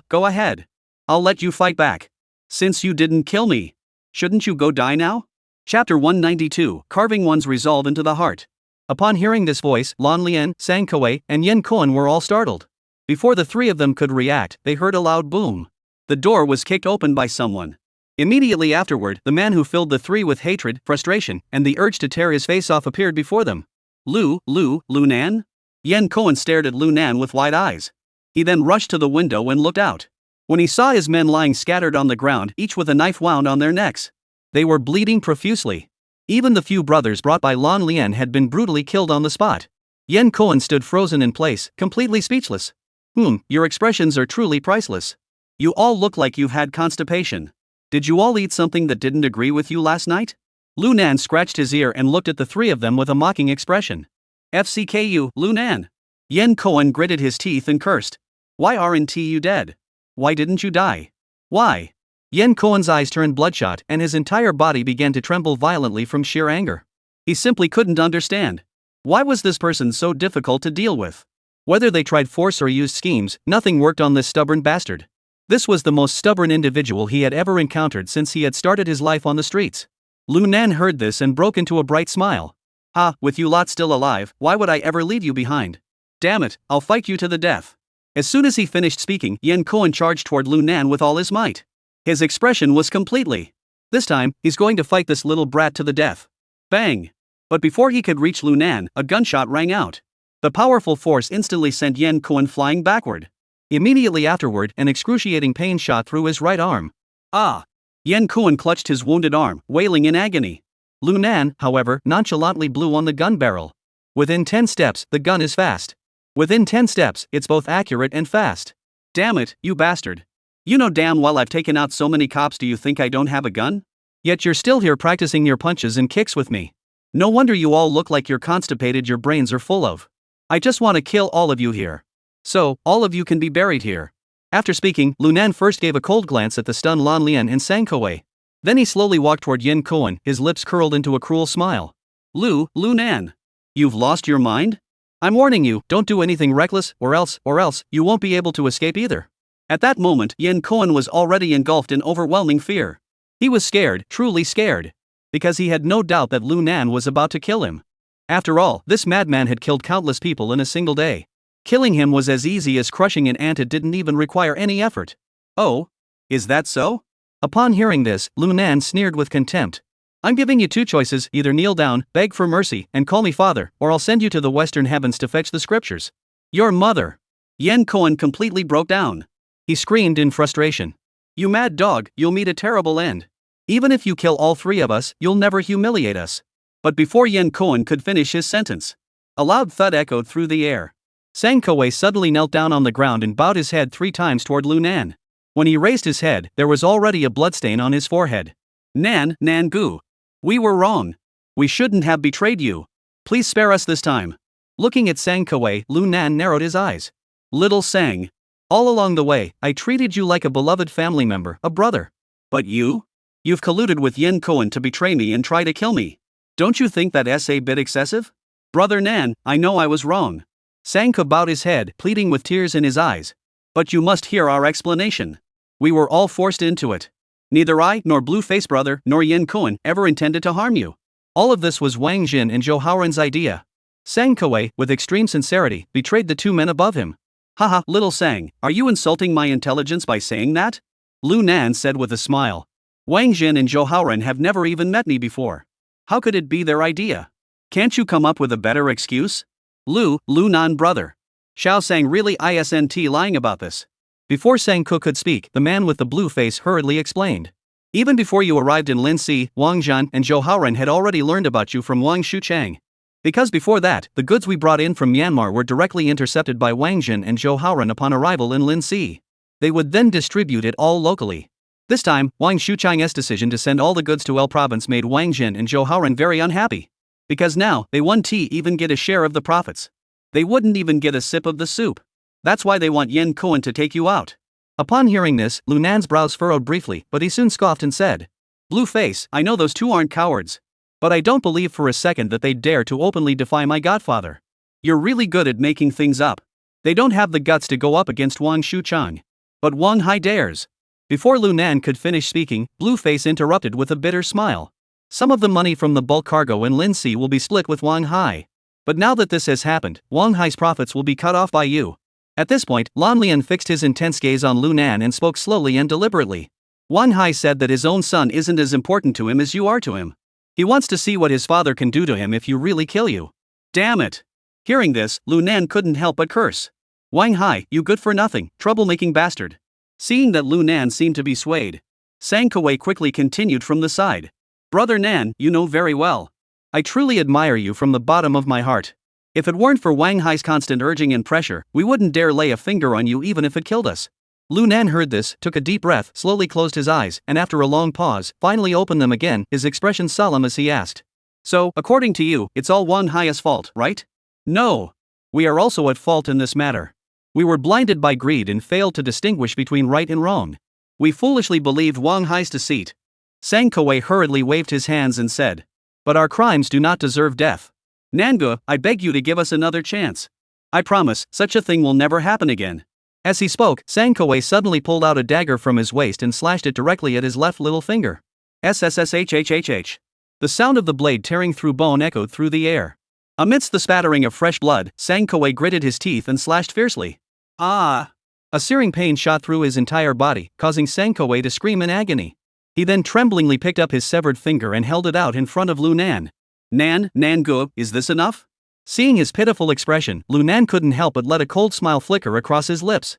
Go ahead. I'll let you fight back. Since you didn't kill me. Shouldn't you go die now? Chapter 192, Carving One's Resolve into the Heart. Upon hearing this voice, Lan Lian, Sang Kuei, and Yen Kuan were all startled. Before the three of them could react, they heard a loud boom. The door was kicked open by someone. Immediately afterward, the man who filled the three with hatred, frustration, and the urge to tear his face off appeared before them. Lu Nan? Yen Kuan stared at Lu Nan with wide eyes. He then rushed to the window and looked out. When he saw his men lying scattered on the ground, each with a knife wound on their necks. They were bleeding profusely. Even the few brothers brought by Lan Lian had been brutally killed on the spot. Yen Kuan stood frozen in place, completely speechless. Your expressions are truly priceless. You all look like you've had constipation. Did you all eat something that didn't agree with you last night? Lu Nan scratched his ear and looked at the three of them with a mocking expression. FCKU, Lu Nan. Yen Kuan gritted his teeth and cursed. Why aren't you dead? Why didn't you die? Why? Yen Kuan's eyes turned bloodshot and his entire body began to tremble violently from sheer anger. He simply couldn't understand. Why was this person so difficult to deal with? Whether they tried force or used schemes, nothing worked on this stubborn bastard. This was the most stubborn individual he had ever encountered since he had started his life on the streets. Lu Nan heard this and broke into a bright smile. With you lot still alive, why would I ever leave you behind? Damn it, I'll fight you to the death. As soon as he finished speaking, Yen Kuan charged toward Lu Nan with all his might. His expression was completely. This time, he's going to fight this little brat to the death. Bang! But before he could reach Lu Nan, a gunshot rang out. The powerful force instantly sent Yen Kuan flying backward. Immediately afterward, an excruciating pain shot through his right arm. Yen Kuan clutched his wounded arm, wailing in agony. Lu Nan, however, nonchalantly blew on the gun barrel. Within 10 steps, the gun is fast. Within 10 steps, it's both accurate and fast. Damn it, you bastard. You know damn well I've taken out so many cops, do you think I don't have a gun? Yet you're still here practicing your punches and kicks with me. No wonder you all look like you're constipated, your brains are full of. I just want to kill all of you here. So, all of you can be buried here. After speaking, Lunan first gave a cold glance at the stunned Lan Lian and Sang Kuei. Then he slowly walked toward Yin Koan, his lips curled into a cruel smile. Lunan. You've lost your mind? I'm warning you, don't do anything reckless, or else, you won't be able to escape either. At that moment, Yin Koan was already engulfed in overwhelming fear. He was scared, truly scared. Because he had no doubt that Lunan was about to kill him. After all, this madman had killed countless people in a single day. Killing him was as easy as crushing an ant. It didn't even require any effort. Oh? Is that so? Upon hearing this, Lunan sneered with contempt. I'm giving you two choices, either kneel down, beg for mercy, and call me father, or I'll send you to the western heavens to fetch the scriptures. Your mother. Yen Koan completely broke down. He screamed in frustration. You mad dog, you'll meet a terrible end. Even if you kill all three of us, you'll never humiliate us. But before Yen Koan could finish his sentence, a loud thud echoed through the air. Sang Kuei suddenly knelt down on the ground and bowed his head 3 times toward Lunan. When he raised his head, there was already a bloodstain on his forehead. Nan Gu. We were wrong. We shouldn't have betrayed you. Please spare us this time. Looking at Sang Kuei, Lunan narrowed his eyes. Little Sang. All along the way, I treated you like a beloved family member, a brother. But you? You've colluded with Yin Koan to betray me and try to kill me. Don't you think that's a bit excessive? Brother Nan, I know I was wrong. Sang Ke bowed his head, pleading with tears in his eyes. But you must hear our explanation. We were all forced into it. Neither I, nor Blue-Face Brother, nor Yin Koan ever intended to harm you. All of this was Wang Jin and Zhou Haoran's idea. Sang Kuei, with extreme sincerity, betrayed the 2 men above him. Haha, little Sang, are you insulting my intelligence by saying that? Lunan said with a smile. Wang Jin and Zhou Haoran have never even met me before. How could it be their idea? Can't you come up with a better excuse? Lunan brother. Xiao Sang really isn't lying about this. Before Sang Ke could speak, the man with the blue face hurriedly explained. Even before you arrived in Linxi, Wang Zhan and Zhou Haoran had already learned about you from Wang Shuchang. Because before that, the goods we brought in from Myanmar were directly intercepted by Wang Jin and Zhou Haoran upon arrival in Linxi. They would then distribute it all locally. This time, Wang Shuchang's decision to send all the goods to El Province made Wang Jin and Zhou Haoran very unhappy. Because now, they wouldn't even get a share of the profits. They wouldn't even get a sip of the soup. That's why they want Yen Koan to take you out. Upon hearing this, Lunan's brows furrowed briefly, but he soon scoffed and said, Blue face, I know those 2 aren't cowards. But I don't believe for a second that they'd dare to openly defy my godfather. You're really good at making things up. They don't have the guts to go up against Wang Shuchang. But Wang Hai dares. Before Lunan could finish speaking, Blueface interrupted with a bitter smile. Some of the money from the bulk cargo in Linxi will be split with Wang Hai. But now that this has happened, Wang Hai's profits will be cut off by you. At this point, Lan Lian fixed his intense gaze on Lunan and spoke slowly and deliberately. Wang Hai said that his own son isn't as important to him as you are to him. He wants to see what his father can do to him if you really kill you. Damn it! Hearing this, Lunan couldn't help but curse. Wang Hai, you good-for-nothing, troublemaking bastard. Seeing that Lunan seemed to be swayed, Sang Kuei quickly continued from the side. Brother Nan, you know very well. I truly admire you from the bottom of my heart. If it weren't for Wang Hai's constant urging and pressure, we wouldn't dare lay a finger on you even if it killed us. Lunan heard this, took a deep breath, slowly closed his eyes, and after a long pause, finally opened them again, his expression solemn as he asked. So, according to you, it's all Wang Hai's fault, right? No. We are also at fault in this matter. We were blinded by greed and failed to distinguish between right and wrong. We foolishly believed Wang Hai's deceit. Sang Kuei hurriedly waved his hands and said, But our crimes do not deserve death. Nanga, I beg you to give us another chance. I promise, such a thing will never happen again. As he spoke, Sang Kuei suddenly pulled out a dagger from his waist and slashed it directly at his left little finger. SSSHHHH. The sound of the blade tearing through bone echoed through the air. Amidst the spattering of fresh blood, Sang Kuei gritted his teeth and slashed fiercely. Ah! A searing pain shot through his entire body, causing Sang Kuei to scream in agony. He then tremblingly picked up his severed finger and held it out in front of Lunan. Nangu, is this enough? Seeing his pitiful expression, Lunan couldn't help but let a cold smile flicker across his lips.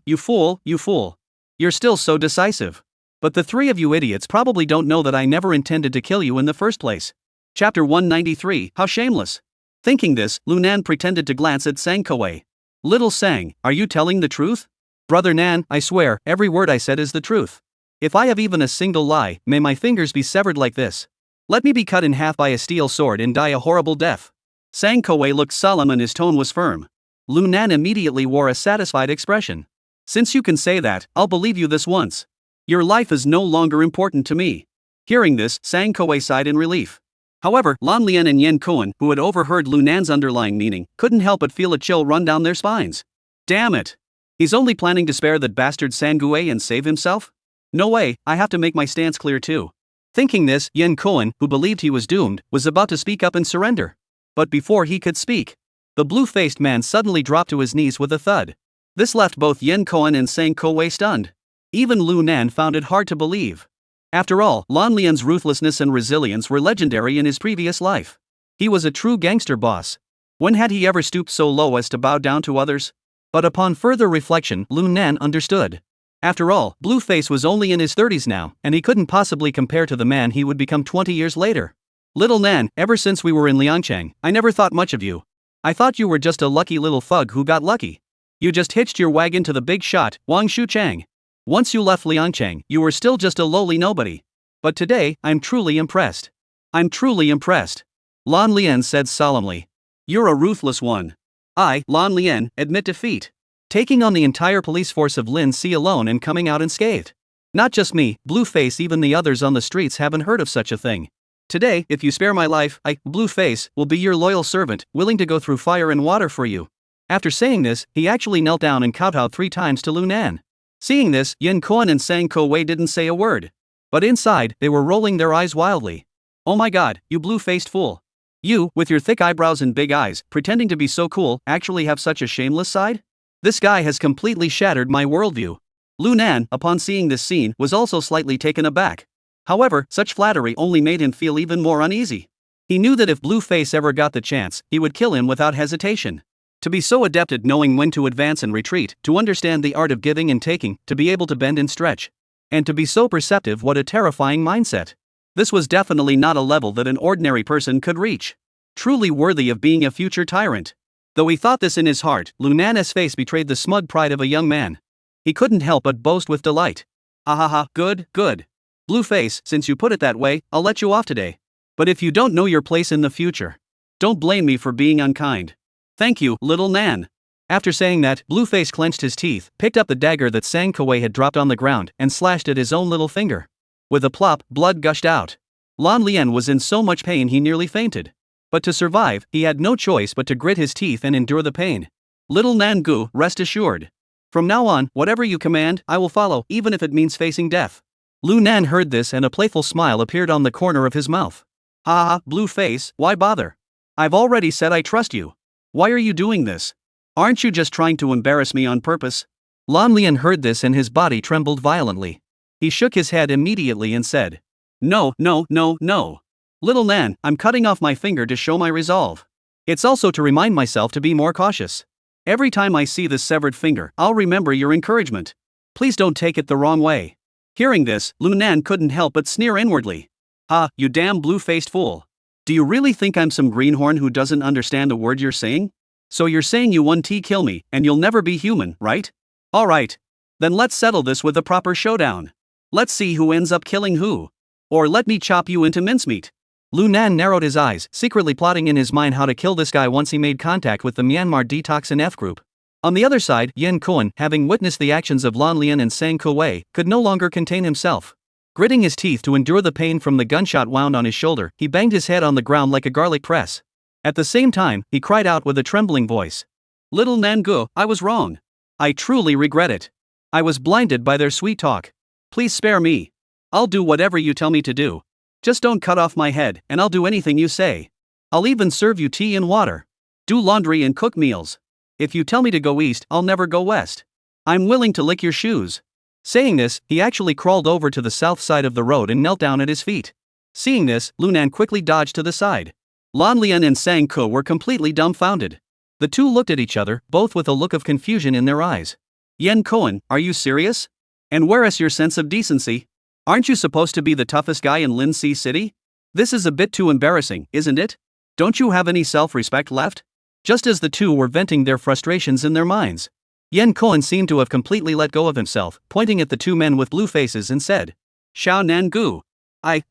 You fool. You're still so decisive. But the 3 of you idiots probably don't know that I never intended to kill you in the first place. Chapter 193, How Shameless. Thinking this, Lunan pretended to glance at Sang Kuei. Little Sang, are you telling the truth? Brother Nan, I swear, every word I said is the truth. If I have even a single lie, may my fingers be severed like this. Let me be cut in half by a steel sword and die a horrible death. Sang Kuei looked solemn and his tone was firm. Lu Nan immediately wore a satisfied expression. Since you can say that, I'll believe you this once. Your life is no longer important to me. Hearing this, Sang Koei sighed in relief. However, Lan Lian and Yen Koen, who had overheard Lu Nan's underlying meaning, couldn't help but feel a chill run down their spines. Damn it! He's only planning to spare that bastard Sang Koei and save himself? No way, I have to make my stance clear too. Thinking this, Yen Koen, who believed he was doomed, was about to speak up and surrender. But before he could speak, the blue-faced man suddenly dropped to his knees with a thud. This left both Yen Koen and Sang Koei stunned. Even Lu Nan found it hard to believe. After all, Lan Lian's ruthlessness and resilience were legendary in his previous life. He was a true gangster boss. When had he ever stooped so low as to bow down to others? But upon further reflection, Lu Nan understood. After all, Blueface was only in his 30s now, and he couldn't possibly compare to the man he would become 20 years later. Little Nan, ever since we were in Liangchang, I never thought much of you. I thought you were just a lucky little thug who got lucky. You just hitched your wagon to the big shot, Wang Shuchang. Once you left Liangchang, you were still just a lowly nobody. But today, I'm truly impressed. I'm truly impressed. Lan Lian said solemnly. You're a ruthless one. I, Lan Lian, admit defeat. Taking on the entire police force of Lin Si alone and coming out unscathed. Not just me, Blueface, even the others on the streets haven't heard of such a thing. Today, if you spare my life, I, Blueface, will be your loyal servant, willing to go through fire and water for you. After saying this, he actually knelt down and kowtowed 3 times to Lu Nan. Seeing this, Yen Koen and Sang Koei didn't say a word. But inside, they were rolling their eyes wildly. Oh my god, you blue-faced fool. You, with your thick eyebrows and big eyes, pretending to be so cool, actually have such a shameless side? This guy has completely shattered my worldview. Lu Nan, upon seeing this scene, was also slightly taken aback. However, such flattery only made him feel even more uneasy. He knew that if Blueface ever got the chance, he would kill him without hesitation. To be so adept at knowing when to advance and retreat, to understand the art of giving and taking, to be able to bend and stretch. And to be so perceptive, what a terrifying mindset. This was definitely not a level that an ordinary person could reach. Truly worthy of being a future tyrant. Though he thought this in his heart, Lu Nan's face betrayed the smug pride of a young man. He couldn't help but boast with delight. Ahaha, good, good. Blueface, since you put it that way, I'll let you off today. But if you don't know your place in the future, don't blame me for being unkind. Thank you, little Nan. After saying that, Blueface clenched his teeth, picked up the dagger that Sang Koei had dropped on the ground, and slashed at his own little finger. With a plop, blood gushed out. Lan Lian was in so much pain he nearly fainted. But to survive, he had no choice but to grit his teeth and endure the pain. Little Nan Gu, rest assured. From now on, whatever you command, I will follow, even if it means facing death. Lu Nan heard this and a playful smile appeared on the corner of his mouth. Ha ha, Blueface, why bother? I've already said I trust you. Why are you doing this? Aren't you just trying to embarrass me on purpose? Lan Lian heard this and his body trembled violently. He shook his head immediately and said, No, no, no, no. Little Nan, I'm cutting off my finger to show my resolve. It's also to remind myself to be more cautious. Every time I see this severed finger, I'll remember your encouragement. Please don't take it the wrong way. Hearing this, Lu Nan couldn't help but sneer inwardly. Ha, you damn blue-faced fool. Do you really think I'm some greenhorn who doesn't understand a word you're saying? So you're saying you 1T kill me, and you'll never be human, right? Alright. Then let's settle this with a proper showdown. Let's see who ends up killing who. Or let me chop you into mincemeat. Lu Nan narrowed his eyes, secretly plotting in his mind how to kill this guy once he made contact with the Myanmar Detoxin F group. On the other side, Yen Koen, having witnessed the actions of Lan Lian and Sang Koei, could no longer contain himself. Gritting his teeth to endure the pain from the gunshot wound on his shoulder, he banged his head on the ground like a garlic press. At the same time, he cried out with a trembling voice. Little Nangu, I was wrong. I truly regret it. I was blinded by their sweet talk. Please spare me. I'll do whatever you tell me to do. Just don't cut off my head, and I'll do anything you say. I'll even serve you tea and water. Do laundry and cook meals. If you tell me to go east, I'll never go west. I'm willing to lick your shoes. Saying this, he actually crawled over to the south side of the road and knelt down at his feet. Seeing this, Lu Nan quickly dodged to the side. Lan Lian and Sang Ko were completely dumbfounded. The two looked at each other, both with a look of confusion in their eyes. Yen Koen, are you serious? And where is your sense of decency? Aren't you supposed to be the toughest guy in Lin Si City? This is a bit too embarrassing, isn't it? Don't you have any self-respect left? Just as the two were venting their frustrations in their minds, Yen Koen seemed to have completely let go of himself, pointing at the two men with blue faces and said, Xiao Nan Gu. I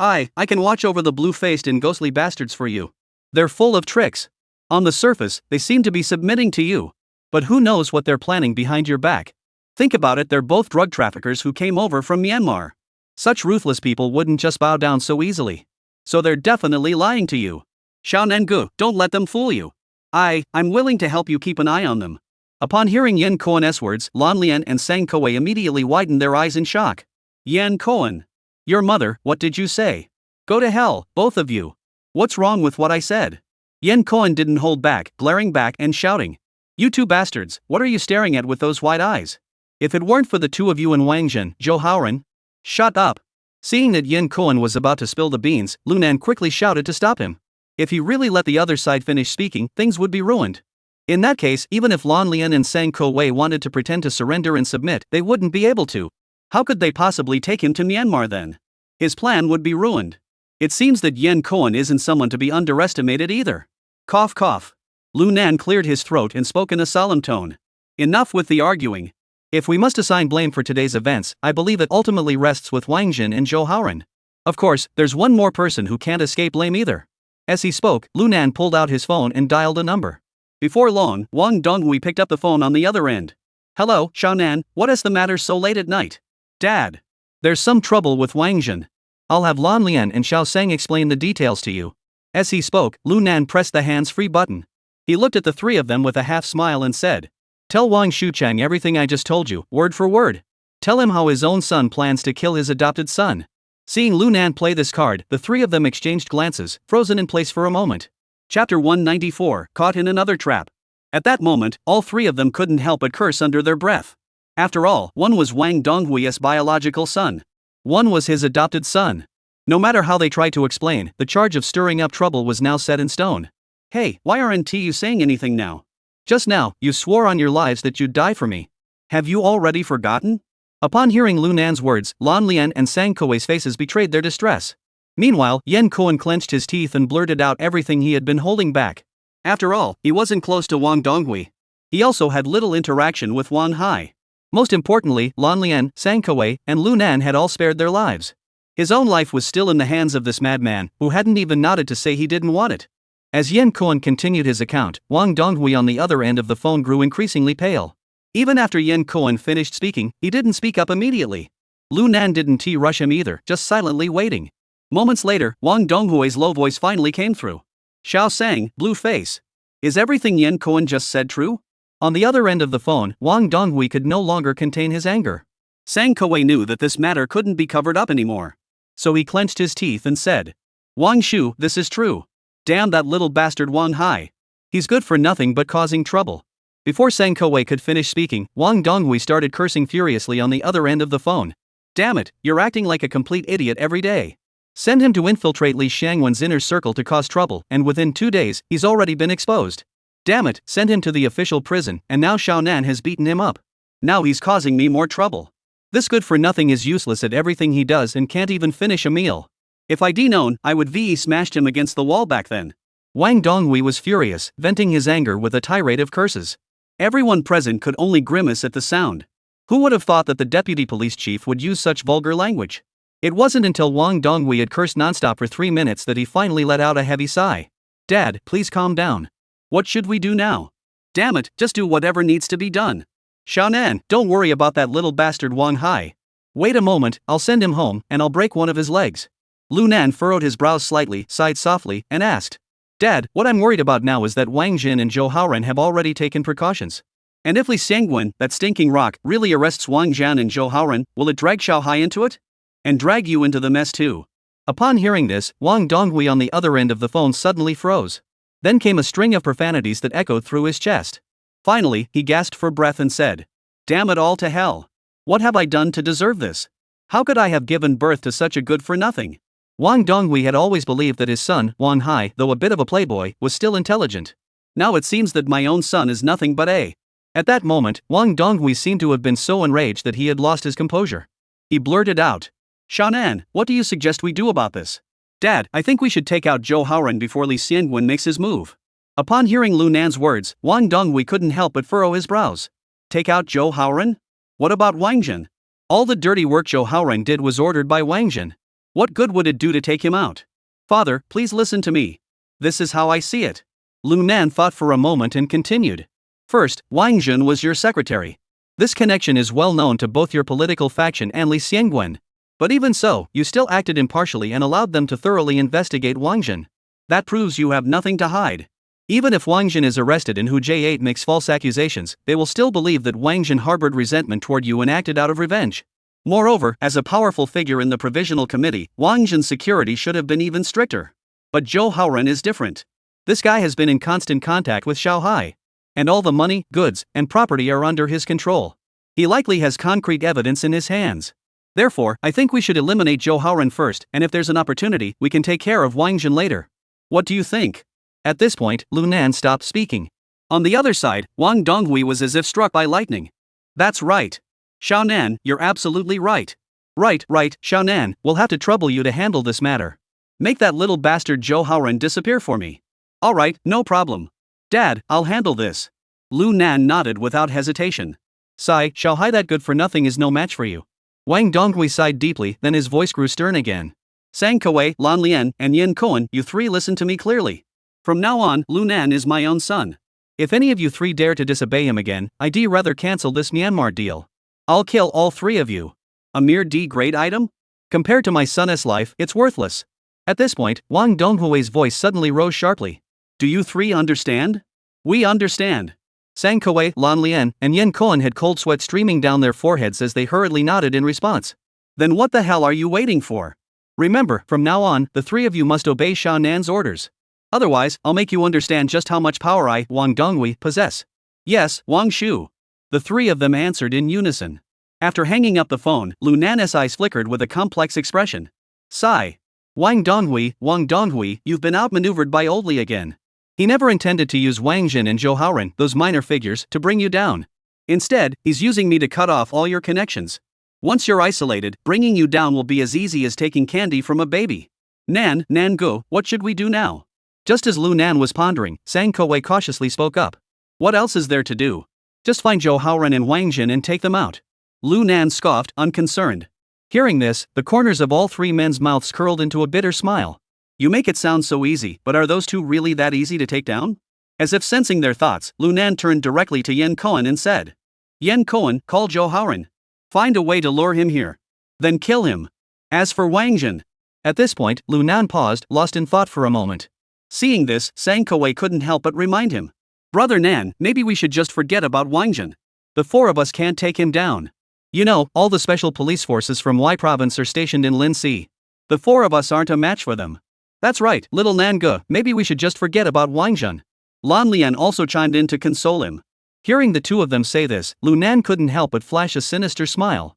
can watch over the blue-faced and ghostly bastards for you. They're full of tricks. On the surface, they seem to be submitting to you. But who knows what they're planning behind your back? Think about it, they're both drug traffickers who came over from Myanmar. Such ruthless people wouldn't just bow down so easily. So they're definitely lying to you. Xiao Nangu, don't let them fool you. I'm willing to help you keep an eye on them. Upon hearing Yan Koan's words, Lan Lian and Sang Koei immediately widened their eyes in shock. Yan Koan. Your mother, what did you say? Go to hell, both of you. What's wrong with what I said? Yan Koan didn't hold back, glaring back and shouting. You two bastards, what are you staring at with those wide eyes? If it weren't for the two of you and Wang Jin, Zhou Haoren. Shut up. Seeing that Yan Koan was about to spill the beans, Lunan quickly shouted to stop him. If he really let the other side finish speaking, things would be ruined. In that case, even if Lan Lian and Sang Koei wanted to pretend to surrender and submit, they wouldn't be able to. How could they possibly take him to Myanmar then? His plan would be ruined. It seems that Yan Koan isn't someone to be underestimated either. Cough cough. Lunan cleared his throat and spoke in a solemn tone. Enough with the arguing. If we must assign blame for today's events, I believe it ultimately rests with Wang Jin and Zhou Haoren. Of course, there's one more person who can't escape blame either. As he spoke, Lunan pulled out his phone and dialed a number. Before long, Wang Donghui picked up the phone on the other end. Hello, Xiaonan, what is the matter so late at night? Dad. There's some trouble with Wang Jin. I'll have Lan Lian and Xiao Sang explain the details to you. As he spoke, Lunan pressed the hands-free button. He looked at the three of them with a half-smile and said, Tell Wang Shuchang everything I just told you, word for word. Tell him how his own son plans to kill his adopted son. Seeing Lunan play this card, the three of them exchanged glances, frozen in place for a moment. Chapter 194, Caught in Another Trap. At that moment, all three of them couldn't help but curse under their breath. After all, one was Wang Donghui's biological son. One was his adopted son. No matter how they tried to explain, the charge of stirring up trouble was now set in stone. Hey, why aren't you saying anything now? Just now, you swore on your lives that you'd die for me. Have you already forgotten? Upon hearing Lunan's words, Lan Lian and Sang Koei's faces betrayed their distress. Meanwhile, Yan Koan clenched his teeth and blurted out everything he had been holding back. After all, he wasn't close to Wang Donghui. He also had little interaction with Wang Hai. Most importantly, Lan Lian, Sang Koei, and Lunan had all spared their lives. His own life was still in the hands of this madman, who hadn't even nodded to say he didn't want it. As Yan Koan continued his account, Wang Donghui on the other end of the phone grew increasingly pale. Even after Yan Koan finished speaking, he didn't speak up immediately. Lunan didn't rush him either, just silently waiting. Moments later, Wang Donghui's low voice finally came through. Xiao Sang, blue face. Is everything Yan Koan just said true? On the other end of the phone, Wang Donghui could no longer contain his anger. Sang Koei knew that this matter couldn't be covered up anymore. So he clenched his teeth and said, Wang Shu, this is true. Damn that little bastard Wang Hai. He's good for nothing but causing trouble. Before Sang Koei could finish speaking, Wang Donghui started cursing furiously on the other end of the phone. Damn it, you're acting like a complete idiot every day. Send him to infiltrate Li Xiangwen's inner circle to cause trouble, and within 2 days, he's already been exposed. Damn it, send him to the official prison, and now Xiaonan has beaten him up. Now he's causing me more trouble. This good-for-nothing is useless at everything he does and can't even finish a meal. If I'd known, I would smashed him against the wall back then. Wang Donghui was furious, venting his anger with a tirade of curses. Everyone present could only grimace at the sound. Who would have thought that the deputy police chief would use such vulgar language? It wasn't until Wang Donghui had cursed nonstop for 3 minutes that he finally let out a heavy sigh. Dad, please calm down. What should we do now? Damn it, just do whatever needs to be done. Xiaonan, don't worry about that little bastard Wang Hai. Wait a moment, I'll send him home, and I'll break one of his legs. Lunan furrowed his brows slightly, sighed softly, and asked. Dad, what I'm worried about now is that Wang Jin and Zhou Haoren have already taken precautions. And if Li Xiangwen, that stinking rock, really arrests Wang Jian and Zhou Haoren, will it drag Xiao Hai into it? And drag you into the mess too? Upon hearing this, Wang Donghui on the other end of the phone suddenly froze. Then came a string of profanities that echoed through his chest. Finally, he gasped for breath and said, Damn it all to hell. What have I done to deserve this? How could I have given birth to such a good-for-nothing? Wang Donghui had always believed that his son, Wang Hai, though a bit of a playboy, was still intelligent. Now it seems that my own son is nothing but a. At that moment, Wang Donghui seemed to have been so enraged that he had lost his composure. He blurted out, Xiaonan, what do you suggest we do about this? Dad, I think we should take out Zhou Haoren before Li Xiangwen makes his move. Upon hearing Lunan's words, Wang Donghui couldn't help but furrow his brows. Take out Zhou Haoren? What about Wang Jin? All the dirty work Zhou Haoren did was ordered by Wang Jin. What good would it do to take him out? Father, please listen to me. This is how I see it. Lunan thought for a moment and continued. First, Wang Jun was your secretary. This connection is well known to both your political faction and Li Xiangguan. But even so, you still acted impartially and allowed them to thoroughly investigate Wang Jun. That proves you have nothing to hide. Even if Wang Jun is arrested and Hu J8 makes false accusations, they will still believe that Wang Jun harbored resentment toward you and acted out of revenge. Moreover, as a powerful figure in the Provisional Committee, Wang Jun's security should have been even stricter. But Zhou Haoren is different. This guy has been in constant contact with Xiao Hai. And all the money, goods, and property are under his control. He likely has concrete evidence in his hands. Therefore, I think we should eliminate Zhou Haoren first, and if there's an opportunity, we can take care of Wang Jun later. What do you think? At this point, Lu Nan stopped speaking. On the other side, Wang Donghui was as if struck by lightning. That's right. Xiao Nan, you're absolutely right. Right, Xiao Nan, we'll have to trouble you to handle this matter. Make that little bastard Zhou Haoren disappear for me. Alright, no problem. Dad, I'll handle this. Lu Nan nodded without hesitation. Xiao Hai, that good for nothing is no match for you. Wang Donghui sighed deeply, then his voice grew stern again. Sang Kuei, Lan Lian, and Yin Koan, you three listen to me clearly. From now on, Lu Nan is my own son. If any of you three dare to disobey him again, I'd rather cancel this Myanmar deal. I'll kill all three of you. A mere D-grade item? Compared to my son's life, it's worthless. At this point, Wang Donghui's voice suddenly rose sharply. Do you three understand? We understand. Sang Kuei, Lan Lian, and Yin Koan had cold sweat streaming down their foreheads as they hurriedly nodded in response. Then what the hell are you waiting for? Remember, from now on, the three of you must obey Xiao Nan's orders. Otherwise, I'll make you understand just how much power I, Wang Donghui, possess. Yes, Wang Shu. The three of them answered in unison. After hanging up the phone, Lu Nan's eyes flickered with a complex expression. Sigh. Wang Donghui, you've been outmaneuvered by Old Li again. He never intended to use Wang Jun and Zhou Haoren, those minor figures, to bring you down. Instead, he's using me to cut off all your connections. Once you're isolated, bringing you down will be as easy as taking candy from a baby. Nan Gu, what should we do now? Just as Lu Nan was pondering, Sang Kuei cautiously spoke up. What else is there to do? Just find Zhou Haoren and Wang Jun and take them out. Lu Nan scoffed, unconcerned. Hearing this, the corners of all three men's mouths curled into a bitter smile. You make it sound so easy, but are those two really that easy to take down? As if sensing their thoughts, Lu Nan turned directly to Yin Koan and said. Yin Koan, call Zhou Haoren. Find a way to lure him here. Then kill him. As for Wang Jun. At this point, Lu Nan paused, lost in thought for a moment. Seeing this, Sang Kuei couldn't help but remind him. Brother Nan, maybe we should just forget about Wang Jun. The four of us can't take him down. You know, all the special police forces from Y province are stationed in Lin Si. The four of us aren't a match for them. That's right, little Nan Gu, maybe we should just forget about Wang Jun. Lan Lian also chimed in to console him. Hearing the two of them say this, Lu Nan couldn't help but flash a sinister smile.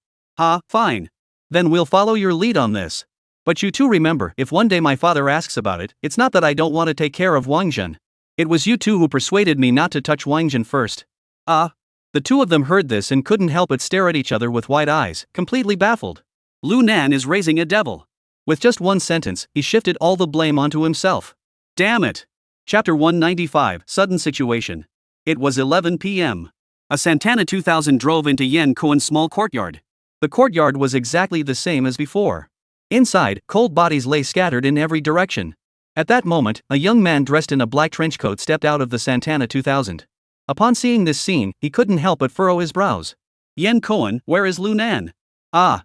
Fine. Then we'll follow your lead on this. But you two remember, if one day my father asks about it, it's not that I don't want to take care of Wang Jun. It was you two who persuaded me not to touch Wang Jun first. The two of them heard this and couldn't help but stare at each other with wide eyes, completely baffled. Lu Nan is raising a devil. With just one sentence, he shifted all the blame onto himself. Damn it. Chapter 195, Sudden Situation. It was 11 p.m. A Santana 2000 drove into Yen Koan's small courtyard. The courtyard was exactly the same as before. Inside, cold bodies lay scattered in every direction. At that moment, a young man dressed in a black trench coat stepped out of the Santana 2000. Upon seeing this scene, he couldn't help but furrow his brows. Yen Koan, where is Lu Nan?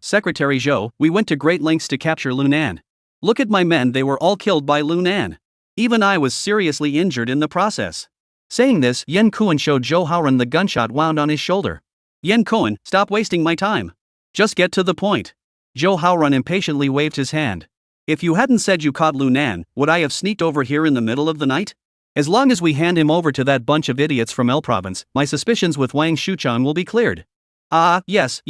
Secretary Zhou, we went to great lengths to capture Lu Nan. Look at my men, they were all killed by Lu Nan. Even I was seriously injured in the process. Saying this, Yen Koan showed Zhou Haoren the gunshot wound on his shoulder. Yen Koan, stop wasting my time. Just get to the point. Zhou Haoren impatiently waved his hand. If you hadn't said you caught Lu Nan, would I have sneaked over here in the middle of the night? As long as we hand him over to that bunch of idiots from L province, my suspicions with Wang Shuchang will be cleared. Yes.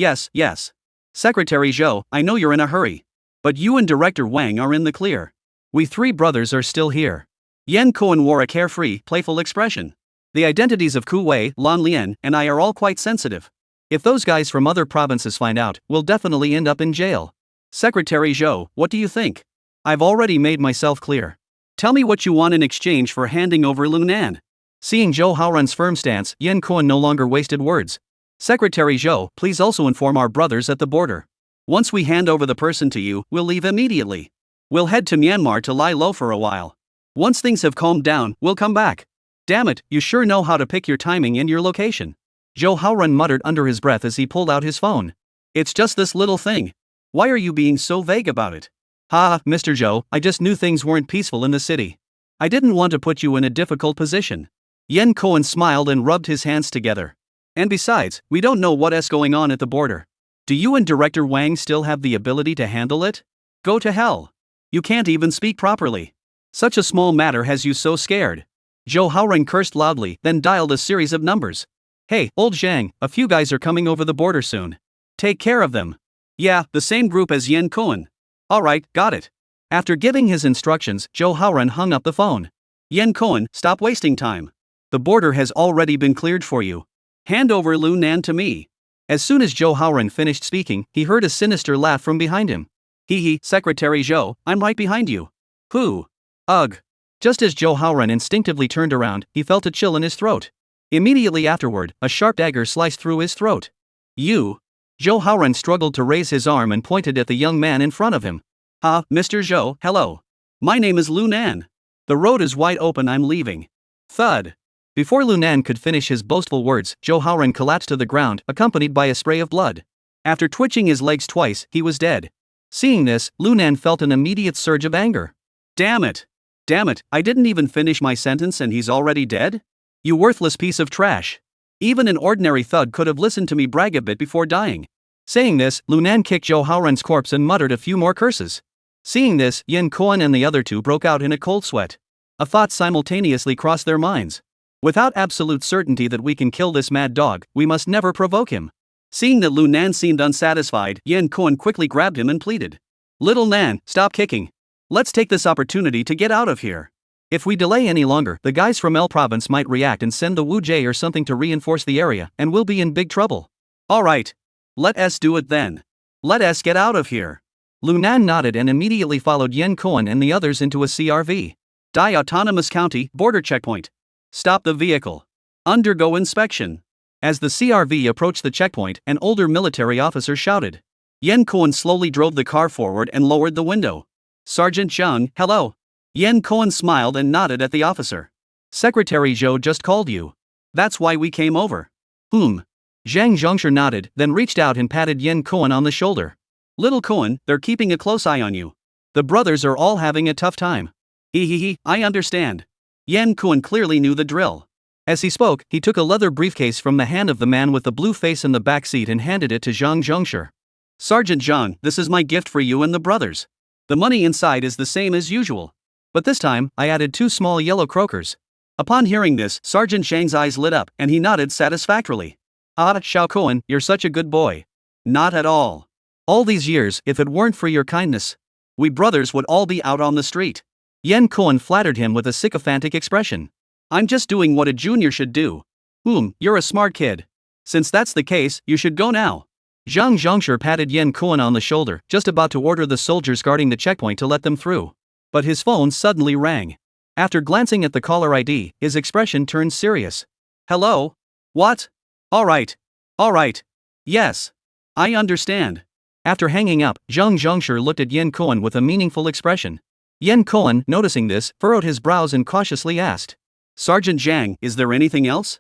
Secretary Zhou, I know you're in a hurry. But you and Director Wang are in the clear. We three brothers are still here. Yen Koan wore a carefree, playful expression. The identities of Ku Wei, Lan Lian, and I are all quite sensitive. If those guys from other provinces find out, we'll definitely end up in jail. Secretary Zhou, what do you think? I've already made myself clear. Tell me what you want in exchange for handing over Lu Nan. Seeing Zhou Haoren's firm stance, Yen Koan no longer wasted words. Secretary Zhou, please also inform our brothers at the border. Once we hand over the person to you, we'll leave immediately. We'll head to Myanmar to lie low for a while. Once things have calmed down, we'll come back. Damn it, you sure know how to pick your timing and your location. Zhou Haoren muttered under his breath as he pulled out his phone. It's just this little thing. Why are you being so vague about it? Ha, Mr. Zhou, I just knew things weren't peaceful in the city. I didn't want to put you in a difficult position. Yen Cohen smiled and rubbed his hands together. And besides, we don't know what's going on at the border. Do you and Director Wang still have the ability to handle it? Go to hell. You can't even speak properly. Such a small matter has you so scared. Zhou Haoren cursed loudly, then dialed a series of numbers. Hey, old Zhang, a few guys are coming over the border soon. Take care of them. Yeah, the same group as Yen Cohen. Alright, got it. After giving his instructions, Zhou Haoren hung up the phone. Yen Cohen, stop wasting time. The border has already been cleared for you. Hand over Lu Nan to me. As soon as Zhou Haoren finished speaking, he heard a sinister laugh from behind him. Hee, Secretary Zhou, I'm right behind you. Who? Ugh. Just as Zhou Haoren instinctively turned around, he felt a chill in his throat. Immediately afterward, a sharp dagger sliced through his throat. You? Zhou Haoren struggled to raise his arm and pointed at the young man in front of him. Mr. Zhou, hello. My name is Lu Nan. The road is wide open, I'm leaving. Thud. Before Lu Nan could finish his boastful words, Zhou Haoren collapsed to the ground, accompanied by a spray of blood. After twitching his legs twice, he was dead. Seeing this, Lu Nan felt an immediate surge of anger. Damn it, I didn't even finish my sentence and he's already dead? You worthless piece of trash. Even an ordinary thug could have listened to me brag a bit before dying. Saying this, Lu Nan kicked Zhou Haoren's corpse and muttered a few more curses. Seeing this, Yen Cohen and the other two broke out in a cold sweat. A thought simultaneously crossed their minds. Without absolute certainty that we can kill this mad dog, we must never provoke him. Seeing that Lu Nan seemed unsatisfied, Yen Cohen quickly grabbed him and pleaded. Little Nan, stop kicking. Let's take this opportunity to get out of here. If we delay any longer, the guys from L province might react and send the Wu Jie or something to reinforce the area, and we'll be in big trouble. Alright. Let us do it then. Let us get out of here. Lu Nan nodded and immediately followed Yen Cohen and the others into a CRV. Dai Autonomous County, border checkpoint. Stop the vehicle. Undergo inspection. As the CRV approached the checkpoint, an older military officer shouted. Yen Cohen slowly drove the car forward and lowered the window. Sergeant Zhang, hello. Yen Cohen smiled and nodded at the officer. Secretary Zhou just called you. That's why we came over. Zhang Zhongsher nodded, then reached out and patted Yen Cohen on the shoulder. Little Cohen, they're keeping a close eye on you. The brothers are all having a tough time. I understand. Yen Cohen clearly knew the drill. As he spoke, he took a leather briefcase from the hand of the man with the blue face in the back seat and handed it to Zhang Zhongsher. Sergeant Zhang, this is my gift for you and the brothers. The money inside is the same as usual. But this time, I added 2 small yellow croakers. Upon hearing this, Sergeant Zhang's eyes lit up, and he nodded satisfactorily. Xiao Cohen, you're such a good boy. Not at all. All these years, if it weren't for your kindness, we brothers would all be out on the street. Yen Cohen flattered him with a sycophantic expression. I'm just doing what a junior should do. You're a smart kid. Since that's the case, you should go now. Zhang Zhongsher patted Yen Cohen on the shoulder, just about to order the soldiers guarding the checkpoint to let them through. But his phone suddenly rang. After glancing at the caller ID, his expression turned serious. Hello? What? Alright. Yes. I understand. After hanging up, Zhang Zhongsher looked at Yen Cohen with a meaningful expression. Yen Cohen, noticing this, furrowed his brows and cautiously asked. Sergeant Zhang, is there anything else?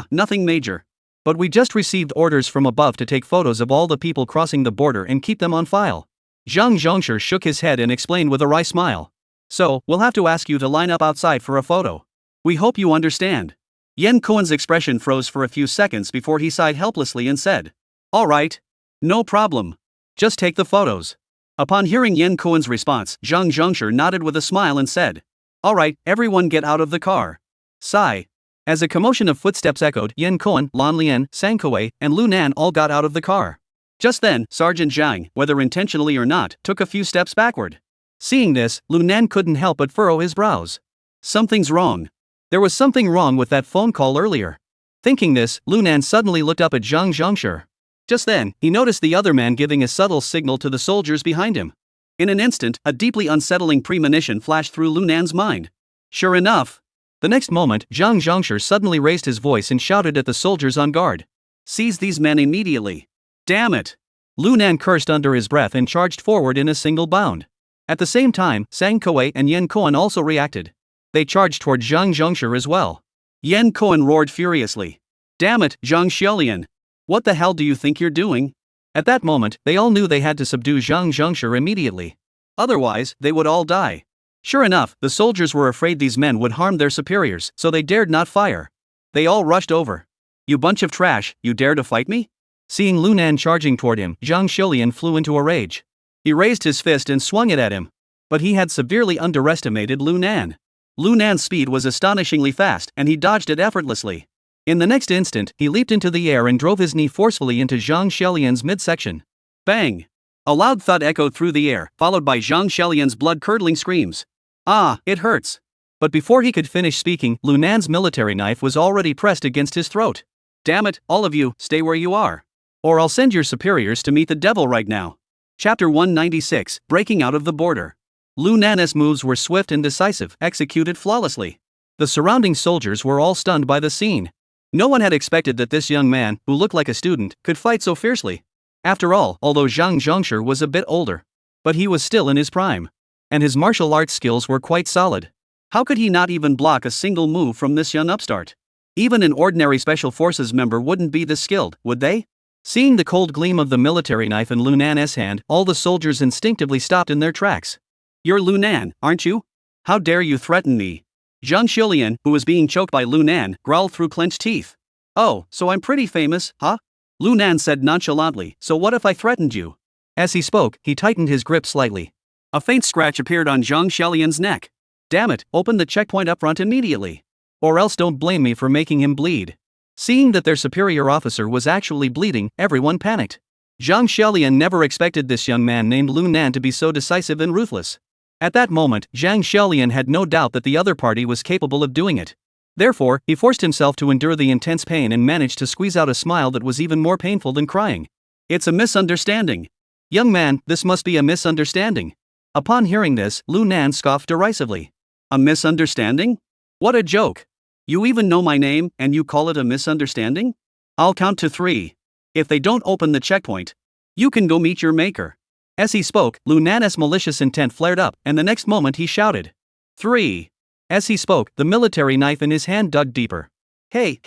Nothing major. But we just received orders from above to take photos of all the people crossing the border and keep them on file. Zhang Zhongsher shook his head and explained with a wry smile. So, we'll have to ask you to line up outside for a photo. We hope you understand. Yen Cohen's expression froze for a few seconds before he sighed helplessly and said. Alright. No problem. Just take the photos. Upon hearing Yen Cohen's response, Zhang Zhongsher nodded with a smile and said. Alright, everyone get out of the car. Sigh. As a commotion of footsteps echoed, Yen Cohen, Lan Lian, Sang Kuei, and Lu Nan all got out of the car. Just then, Sergeant Zhang, whether intentionally or not, took a few steps backward. Seeing this, Lu Nan couldn't help but furrow his brows. Something's wrong. There was something wrong with that phone call earlier. Thinking this, Lu Nan suddenly looked up at Zhang Zhongsher. Just then, he noticed the other man giving a subtle signal to the soldiers behind him. In an instant, a deeply unsettling premonition flashed through Lu Nan's mind. Sure enough. The next moment, Zhang Zhongsher suddenly raised his voice and shouted at the soldiers on guard. Seize these men immediately. Damn it. Lu Nan cursed under his breath and charged forward in a single bound. At the same time, Sang Kuei and Yen Cohen also reacted. They charged toward Zhang Zhongsher as well. Yan Koan roared furiously. Damn it, Zhang Xiaolian. What the hell do you think you're doing? At that moment, they all knew they had to subdue Zhang Zhengshi immediately. Otherwise, they would all die. Sure enough, the soldiers were afraid these men would harm their superiors, so they dared not fire. They all rushed over. You bunch of trash, you dare to fight me? Seeing Lu Nan charging toward him, Zhang Xiaolian flew into a rage. He raised his fist and swung it at him. But he had severely underestimated Lu Nan. Lu Nan's speed was astonishingly fast, and he dodged it effortlessly. In the next instant, he leaped into the air and drove his knee forcefully into Zhang Xiaolian's midsection. Bang! A loud thud echoed through the air, followed by Zhang Xiaolian's blood-curdling screams. Ah, it hurts. But before he could finish speaking, Lu Nan's military knife was already pressed against his throat. Damn it, all of you, stay where you are. Or I'll send your superiors to meet the devil right now. Chapter 196, Breaking Out of the Border. Lu Nan's moves were swift and decisive, executed flawlessly. The surrounding soldiers were all stunned by the scene. No one had expected that this young man, who looked like a student, could fight so fiercely. After all, although Zhang Zhengshi was a bit older, but he was still in his prime. And his martial arts skills were quite solid. How could he not even block a single move from this young upstart? Even an ordinary special forces member wouldn't be this skilled, would they? Seeing the cold gleam of the military knife in Lu Nan's hand, all the soldiers instinctively stopped in their tracks. You're Lu Nan, aren't you? How dare you threaten me? Zhang Xiaolian, who was being choked by Lu Nan, growled through clenched teeth. Oh, so I'm pretty famous, huh? Lu Nan said nonchalantly, so what if I threatened you? As he spoke, he tightened his grip slightly. A faint scratch appeared on Zhang Xiaolian's neck. Damn it, open the checkpoint up front immediately. Or else don't blame me for making him bleed. Seeing that their superior officer was actually bleeding, everyone panicked. Zhang Xiaolian never expected this young man named Lu Nan to be so decisive and ruthless. At that moment, Zhang Xiaolian had no doubt that the other party was capable of doing it. Therefore, he forced himself to endure the intense pain and managed to squeeze out a smile that was even more painful than crying. It's a misunderstanding. Young man, this must be a misunderstanding. Upon hearing this, Lu Nan scoffed derisively. A misunderstanding? What a joke. You even know my name, and you call it a misunderstanding? I'll count to 3. If they don't open the checkpoint, you can go meet your maker. As he spoke, Lu Nan's malicious intent flared up, and the next moment he shouted. 3. As he spoke, the military knife in his hand dug deeper. Hey,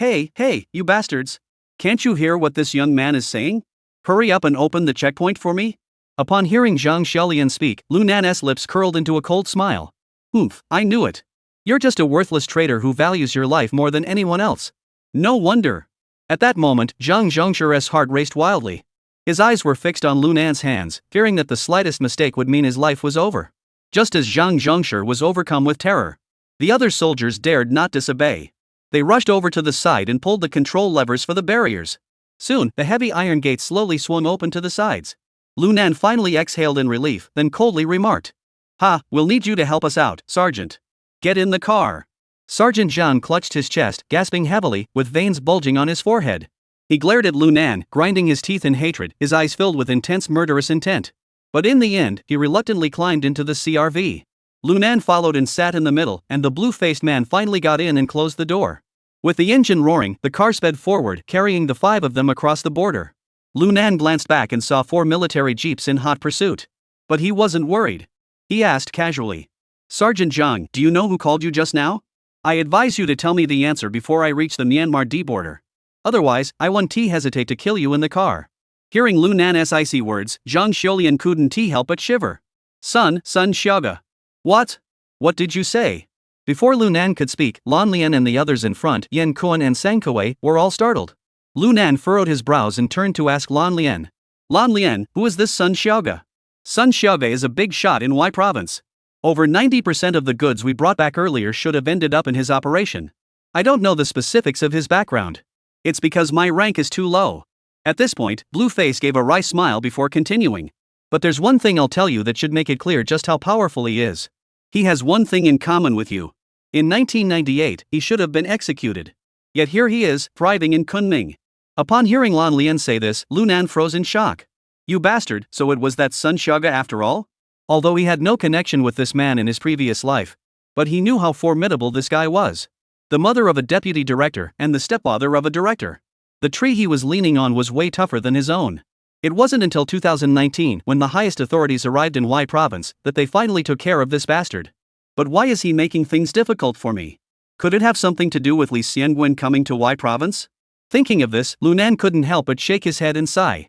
you bastards! Can't you hear what this young man is saying? Hurry up and open the checkpoint for me? Upon hearing Zhang Xiaolian speak, Lu Nan's lips curled into a cold smile. Oomph, I knew it. You're just a worthless traitor who values your life more than anyone else. No wonder. At that moment, Zhang Zhengshi's heart raced wildly. His eyes were fixed on Lu Nan's hands, fearing that the slightest mistake would mean his life was over. Just as Zhang Zhengshi was overcome with terror, the other soldiers dared not disobey. They rushed over to the side and pulled the control levers for the barriers. Soon, the heavy iron gates slowly swung open to the sides. Lu Nan finally exhaled in relief, then coldly remarked. Ha, we'll need you to help us out, Sergeant. Get in the car. Sergeant Zhang clutched his chest, gasping heavily, with veins bulging on his forehead. He glared at Lu Nan, grinding his teeth in hatred, his eyes filled with intense murderous intent. But in the end, he reluctantly climbed into the CRV. Lu Nan followed and sat in the middle, and the blue-faced man finally got in and closed the door. With the engine roaring, the car sped forward, carrying the 5 of them across the border. Lu Nan glanced back and saw 4 military jeeps in hot pursuit. But he wasn't worried. He asked casually. Sergeant Zhang, do you know who called you just now? I advise you to tell me the answer before I reach the Myanmar D border. Otherwise, I won't hesitate to kill you in the car. Hearing Lu Nan's icy words, Zhang Xiaolian couldn't help but shiver. Sun Xiaoga. What? What did you say? Before Lu Nan could speak, Lan Lian and the others in front, Yan Kuan and Sang Kuei, were all startled. Lu Nan furrowed his brows and turned to ask Lan Lian. Lan Lian, who is this Sun Xiaoga? Sun Xiaoga is a big shot in Y province. Over 90% of the goods we brought back earlier should have ended up in his operation. I don't know the specifics of his background. It's because my rank is too low. At this point, Blueface gave a wry smile before continuing. But there's one thing I'll tell you that should make it clear just how powerful he is. He has one thing in common with you. In 1998, he should have been executed. Yet here he is, thriving in Kunming. Upon hearing Lan Lian say this, Lu Nan froze in shock. You bastard, so it was that Sun Xiaoga after all? Although he had no connection with this man in his previous life. But he knew how formidable this guy was. The mother of a deputy director and the stepfather of a director. The tree he was leaning on was way tougher than his own. It wasn't until 2019, when the highest authorities arrived in Y province, that they finally took care of this bastard. But why is he making things difficult for me? Could it have something to do with Li Xianguan coming to Y province? Thinking of this, Lunan couldn't help but shake his head and sigh.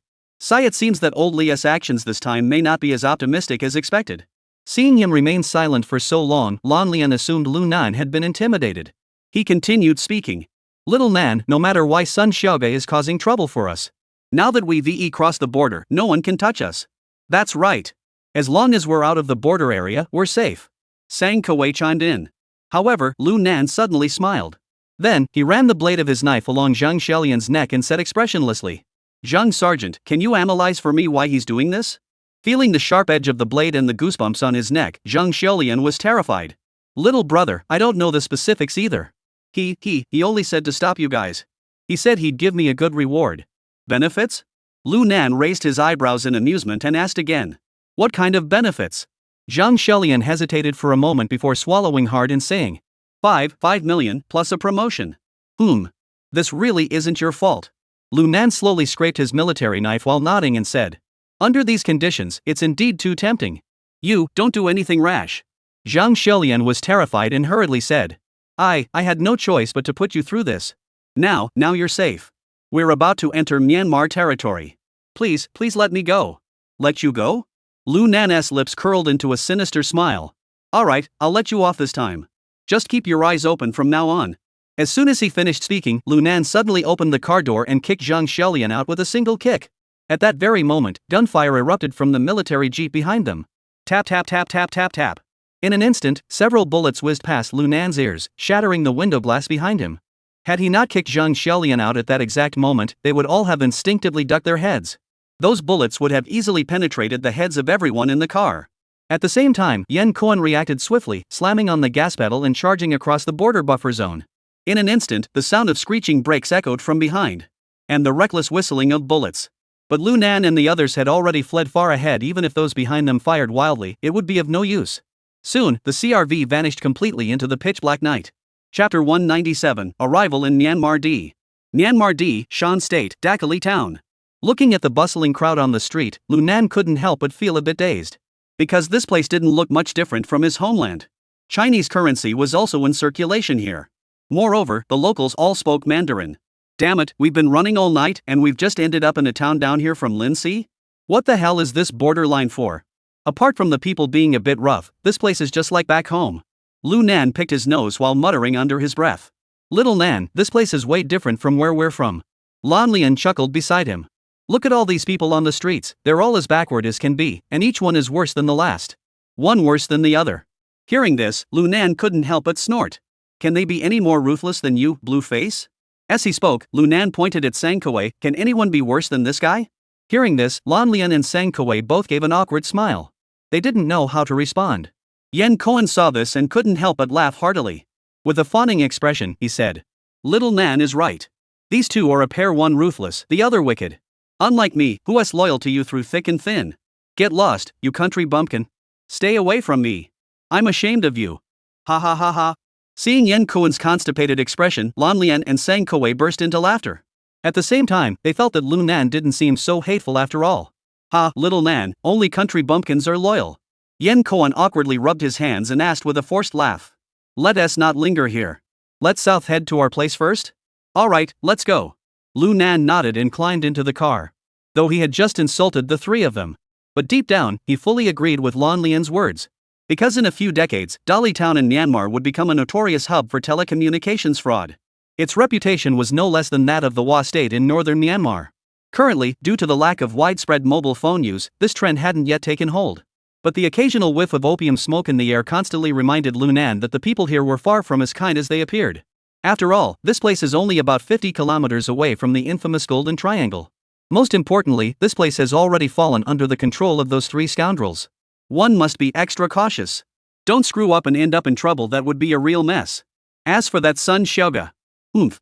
It seems that old Li's actions this time may not be as optimistic as expected. Seeing him remain silent for so long, Lan Lian assumed Lunan had been intimidated. He continued speaking. Little Nan, no matter why Sun Xiaoga is causing trouble for us. Now that we crossed the border, no one can touch us. That's right. As long as we're out of the border area, we're safe. Sang Kuei chimed in. However, Lu Nan suddenly smiled. Then, he ran the blade of his knife along Zhang Xiaolian's neck and said expressionlessly, Zhang Sergeant, can you analyze for me why he's doing this? Feeling the sharp edge of the blade and the goosebumps on his neck, Zhang Xiaolian was terrified. Little brother, I don't know the specifics either. He only said to stop you guys. He said he'd give me a good reward. Benefits? Lu Nan raised his eyebrows in amusement and asked again. What kind of benefits? Zhang Xiaolian hesitated for a moment before swallowing hard and saying, 5 million plus a promotion. This really isn't your fault. Lu Nan slowly scraped his military knife while nodding and said, under these conditions, it's indeed too tempting. You, don't do anything rash. Zhang Xiaolian was terrified and hurriedly said, I had no choice but to put you through this. Now you're safe. We're about to enter Myanmar territory. Please let me go. Let you go? Lu Nan's lips curled into a sinister smile. Alright, I'll let you off this time. Just keep your eyes open from now on. As soon as he finished speaking, Lu Nan suddenly opened the car door and kicked Zhang Xiaolian out with a single kick. At that very moment, gunfire erupted from the military jeep behind them. Tap tap tap tap tap tap. In an instant, several bullets whizzed past Lu Nan's ears, shattering the window glass behind him. Had he not kicked Zhang Xiaolian out at that exact moment, they would all have instinctively ducked their heads. Those bullets would have easily penetrated the heads of everyone in the car. At the same time, Yan Kuan reacted swiftly, slamming on the gas pedal and charging across the border buffer zone. In an instant, the sound of screeching brakes echoed from behind. And the reckless whistling of bullets. But Lu Nan and the others had already fled far ahead. Even if those behind them fired wildly, it would be of no use. Soon, the CRV vanished completely into the pitch-black night. Chapter 197, Arrival in Myanmar D. Myanmar D, Shan State, Dakali Town. Looking at the bustling crowd on the street, Lu Nan couldn't help but feel a bit dazed. Because this place didn't look much different from his homeland. Chinese currency was also in circulation here. Moreover, the locals all spoke Mandarin. Damn it, we've been running all night and we've just ended up in a town down here from Lindsay? What the hell is this borderline for? Apart from the people being a bit rough, this place is just like back home. Lu Nan picked his nose while muttering under his breath. Little Nan, this place is way different from where we're from. Lan Lian chuckled beside him. Look at all these people on the streets, they're all as backward as can be, and each one is worse than the last. One worse than the other. Hearing this, Lu Nan couldn't help but snort. Can they be any more ruthless than you, Blueface? As he spoke, Lu Nan pointed at Sang Kuei. Can anyone be worse than this guy? Hearing this, Lan Lian and Sang Kuei both gave an awkward smile. They didn't know how to respond. Yan Kuan saw this and couldn't help but laugh heartily. With a fawning expression, he said, Little Nan is right. These two are a pair, one ruthless, the other wicked. Unlike me, who is loyal to you through thick and thin. Get lost, you country bumpkin. Stay away from me. I'm ashamed of you. Ha ha ha ha. Seeing Yan Kuan's constipated expression, Lan Lian and Sang Kuei burst into laughter. At the same time, they felt that Lu Nan didn't seem so hateful after all. Ha, Little Nan, only country bumpkins are loyal. Yan Kuan awkwardly rubbed his hands and asked with a forced laugh. Let us not linger here. Let's south head to our place first? Alright, let's go. Lu Nan nodded and climbed into the car. Though he had just insulted the three of them. But deep down, he fully agreed with Lan Lian's words. Because in a few decades, Dali Town in Myanmar would become a notorious hub for telecommunications fraud. Its reputation was no less than that of the Wa state in northern Myanmar. Currently, due to the lack of widespread mobile phone use, this trend hadn't yet taken hold. But the occasional whiff of opium smoke in the air constantly reminded Lu Nan that the people here were far from as kind as they appeared. After all, this place is only about 50 kilometers away from the infamous Golden Triangle. Most importantly, this place has already fallen under the control of those three scoundrels. One must be extra cautious. Don't screw up and end up in trouble, that would be a real mess. As for that Sun Xiaoga,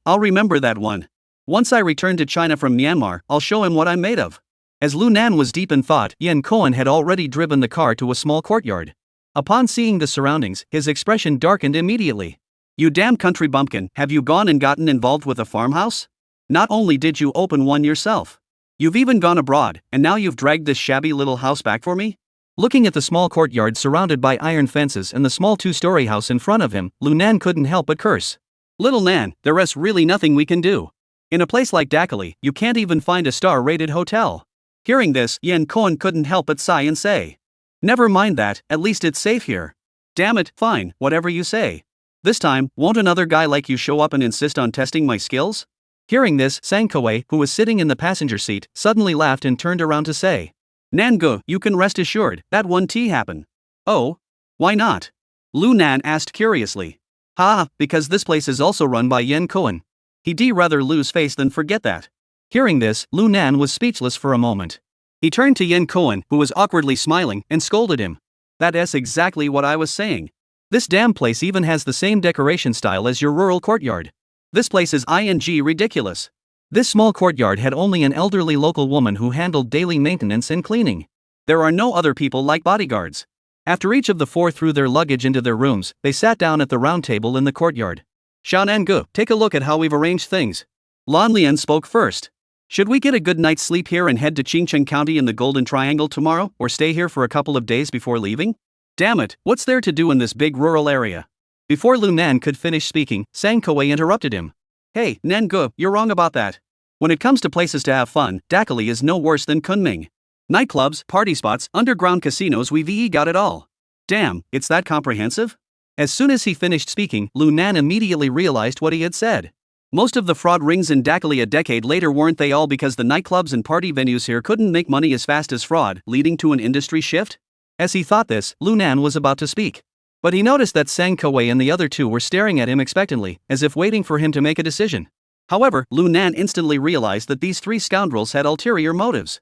I'll remember that one. Once I return to China from Myanmar, I'll show him what I'm made of. As Lu Nan was deep in thought, Yan Kuan had already driven the car to a small courtyard. Upon seeing the surroundings, his expression darkened immediately. You damn country bumpkin, have you gone and gotten involved with a farmhouse? Not only did you open one yourself, you've even gone abroad, and now you've dragged this shabby little house back for me? Looking at the small courtyard surrounded by iron fences and the small two-story house in front of him, Nan couldn't help but curse. Little Nan, there's really nothing we can do. In a place like Dakali, you can't even find a star-rated hotel. Hearing this, Koan couldn't help but sigh and say, never mind that, at least it's safe here. Damn it, fine, whatever you say. This time, won't another guy like you show up and insist on testing my skills? Hearing this, Sangkoe, who was sitting in the passenger seat, suddenly laughed and turned around to say, Nangu, you can rest assured, that won't happen. Oh? Why not? Nan asked curiously. Because this place is also run by Koan. He'd rather lose face than forget that. Hearing this, Nan was speechless for a moment. He turned to Koan, who was awkwardly smiling, and scolded him. That's exactly what I was saying. This damn place even has the same decoration style as your rural courtyard. This place is ridiculous. This small courtyard had only an elderly local woman who handled daily maintenance and cleaning. There are no other people like bodyguards. After each of the four threw their luggage into their rooms, they sat down at the round table in the courtyard. Shanangu, take a look at how we've arranged things. Lan Lian spoke first. Should we get a good night's sleep here and head to Qingcheng County in the Golden Triangle tomorrow, or stay here for a couple of days before leaving? Damn it, what's there to do in this big rural area? Before Nan could finish speaking, Sangkoe interrupted him. Hey, Nangu, you're wrong about that. When it comes to places to have fun, Dakali is no worse than Kunming. Nightclubs, party spots, underground casinos, we've got it all. Damn, it's that comprehensive? As soon as he finished speaking, Nan immediately realized what he had said. Most of the fraud rings in Dakali a decade later, weren't they all because the nightclubs and party venues here couldn't make money as fast as fraud, leading to an industry shift? As he thought this, Nan was about to speak. But he noticed that Sangkoe and the other two were staring at him expectantly, as if waiting for him to make a decision. However, Nan instantly realized that these three scoundrels had ulterior motives.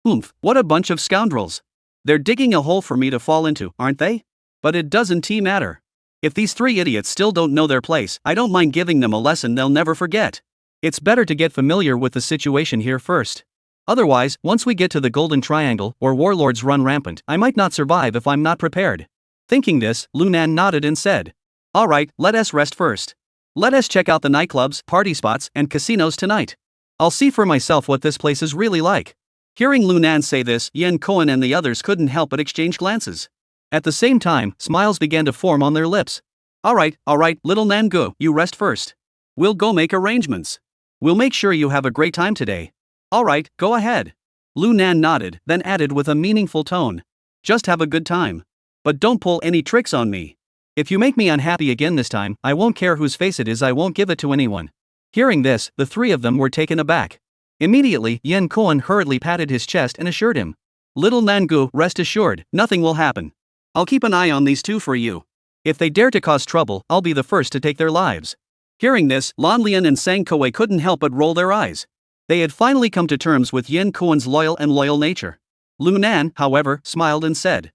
Oomph, what a bunch of scoundrels. They're digging a hole for me to fall into, aren't they? But it doesn't matter. If these three idiots still don't know their place, I don't mind giving them a lesson they'll never forget. It's better to get familiar with the situation here first. Otherwise, once we get to the Golden Triangle, or warlords run rampant, I might not survive if I'm not prepared. Thinking this, Nan nodded and said, alright, let us rest first. Let us check out the nightclubs, party spots, and casinos tonight. I'll see for myself what this place is really like. Hearing Nan say this, Koan and the others couldn't help but exchange glances. At the same time, smiles began to form on their lips. Alright, little Nangu, you rest first. We'll go make arrangements. We'll make sure you have a great time today. Alright, go ahead. Nan nodded, then added with a meaningful tone. Just have a good time. But don't pull any tricks on me. If you make me unhappy again this time, I won't care whose face it is, I won't give it to anyone. Hearing this, the three of them were taken aback. Immediately, Koan hurriedly patted his chest and assured him. Little Nangu, rest assured, nothing will happen. I'll keep an eye on these two for you. If they dare to cause trouble, I'll be the first to take their lives. Hearing this, Lan Lian and Sangkoe couldn't help but roll their eyes. They had finally come to terms with Koan's loyal nature. Nan, however, smiled and said,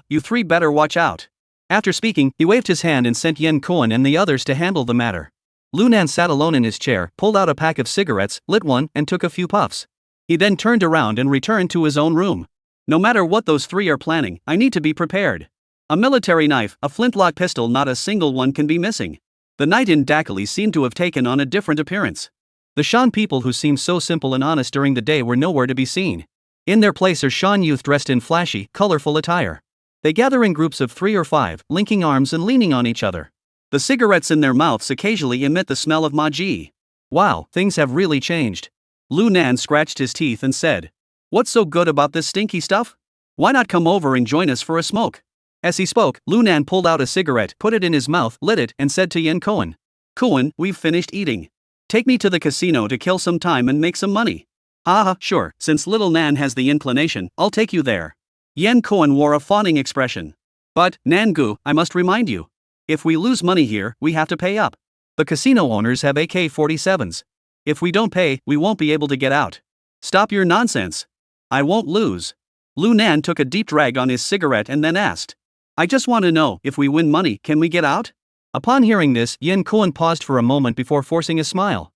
you three better watch out. After speaking, he waved his hand and sent Koan and the others to handle the matter. Nan sat alone in his chair, pulled out a pack of cigarettes, lit one, and took a few puffs. He then turned around and returned to his own room. No matter what those three are planning, I need to be prepared. A military knife, a flintlock pistol, not a single one can be missing. The night in Dakali seemed to have taken on a different appearance. The Shan people who seemed so simple and honest during the day were nowhere to be seen. In their place are Shan youth dressed in flashy, colorful attire. They gather in groups of 3 or 5, linking arms and leaning on each other. The cigarettes in their mouths occasionally emit the smell of maji. Wow, things have really changed. Nan scratched his teeth and said, what's so good about this stinky stuff? Why not come over and join us for a smoke? As he spoke, Nan pulled out a cigarette, put it in his mouth, lit it, and said to Koan, Koan, we've finished eating. Take me to the casino to kill some time and make some money. Sure, since little Nan has the inclination, I'll take you there. Koan wore a fawning expression. But, Nangu, I must remind you. If we lose money here, we have to pay up. The casino owners have AK-47s. If we don't pay, we won't be able to get out. Stop your nonsense. I won't lose. Nan took a deep drag on his cigarette and then asked. I just want to know, if we win money, can we get out? Upon hearing this, Koan paused for a moment before forcing a smile.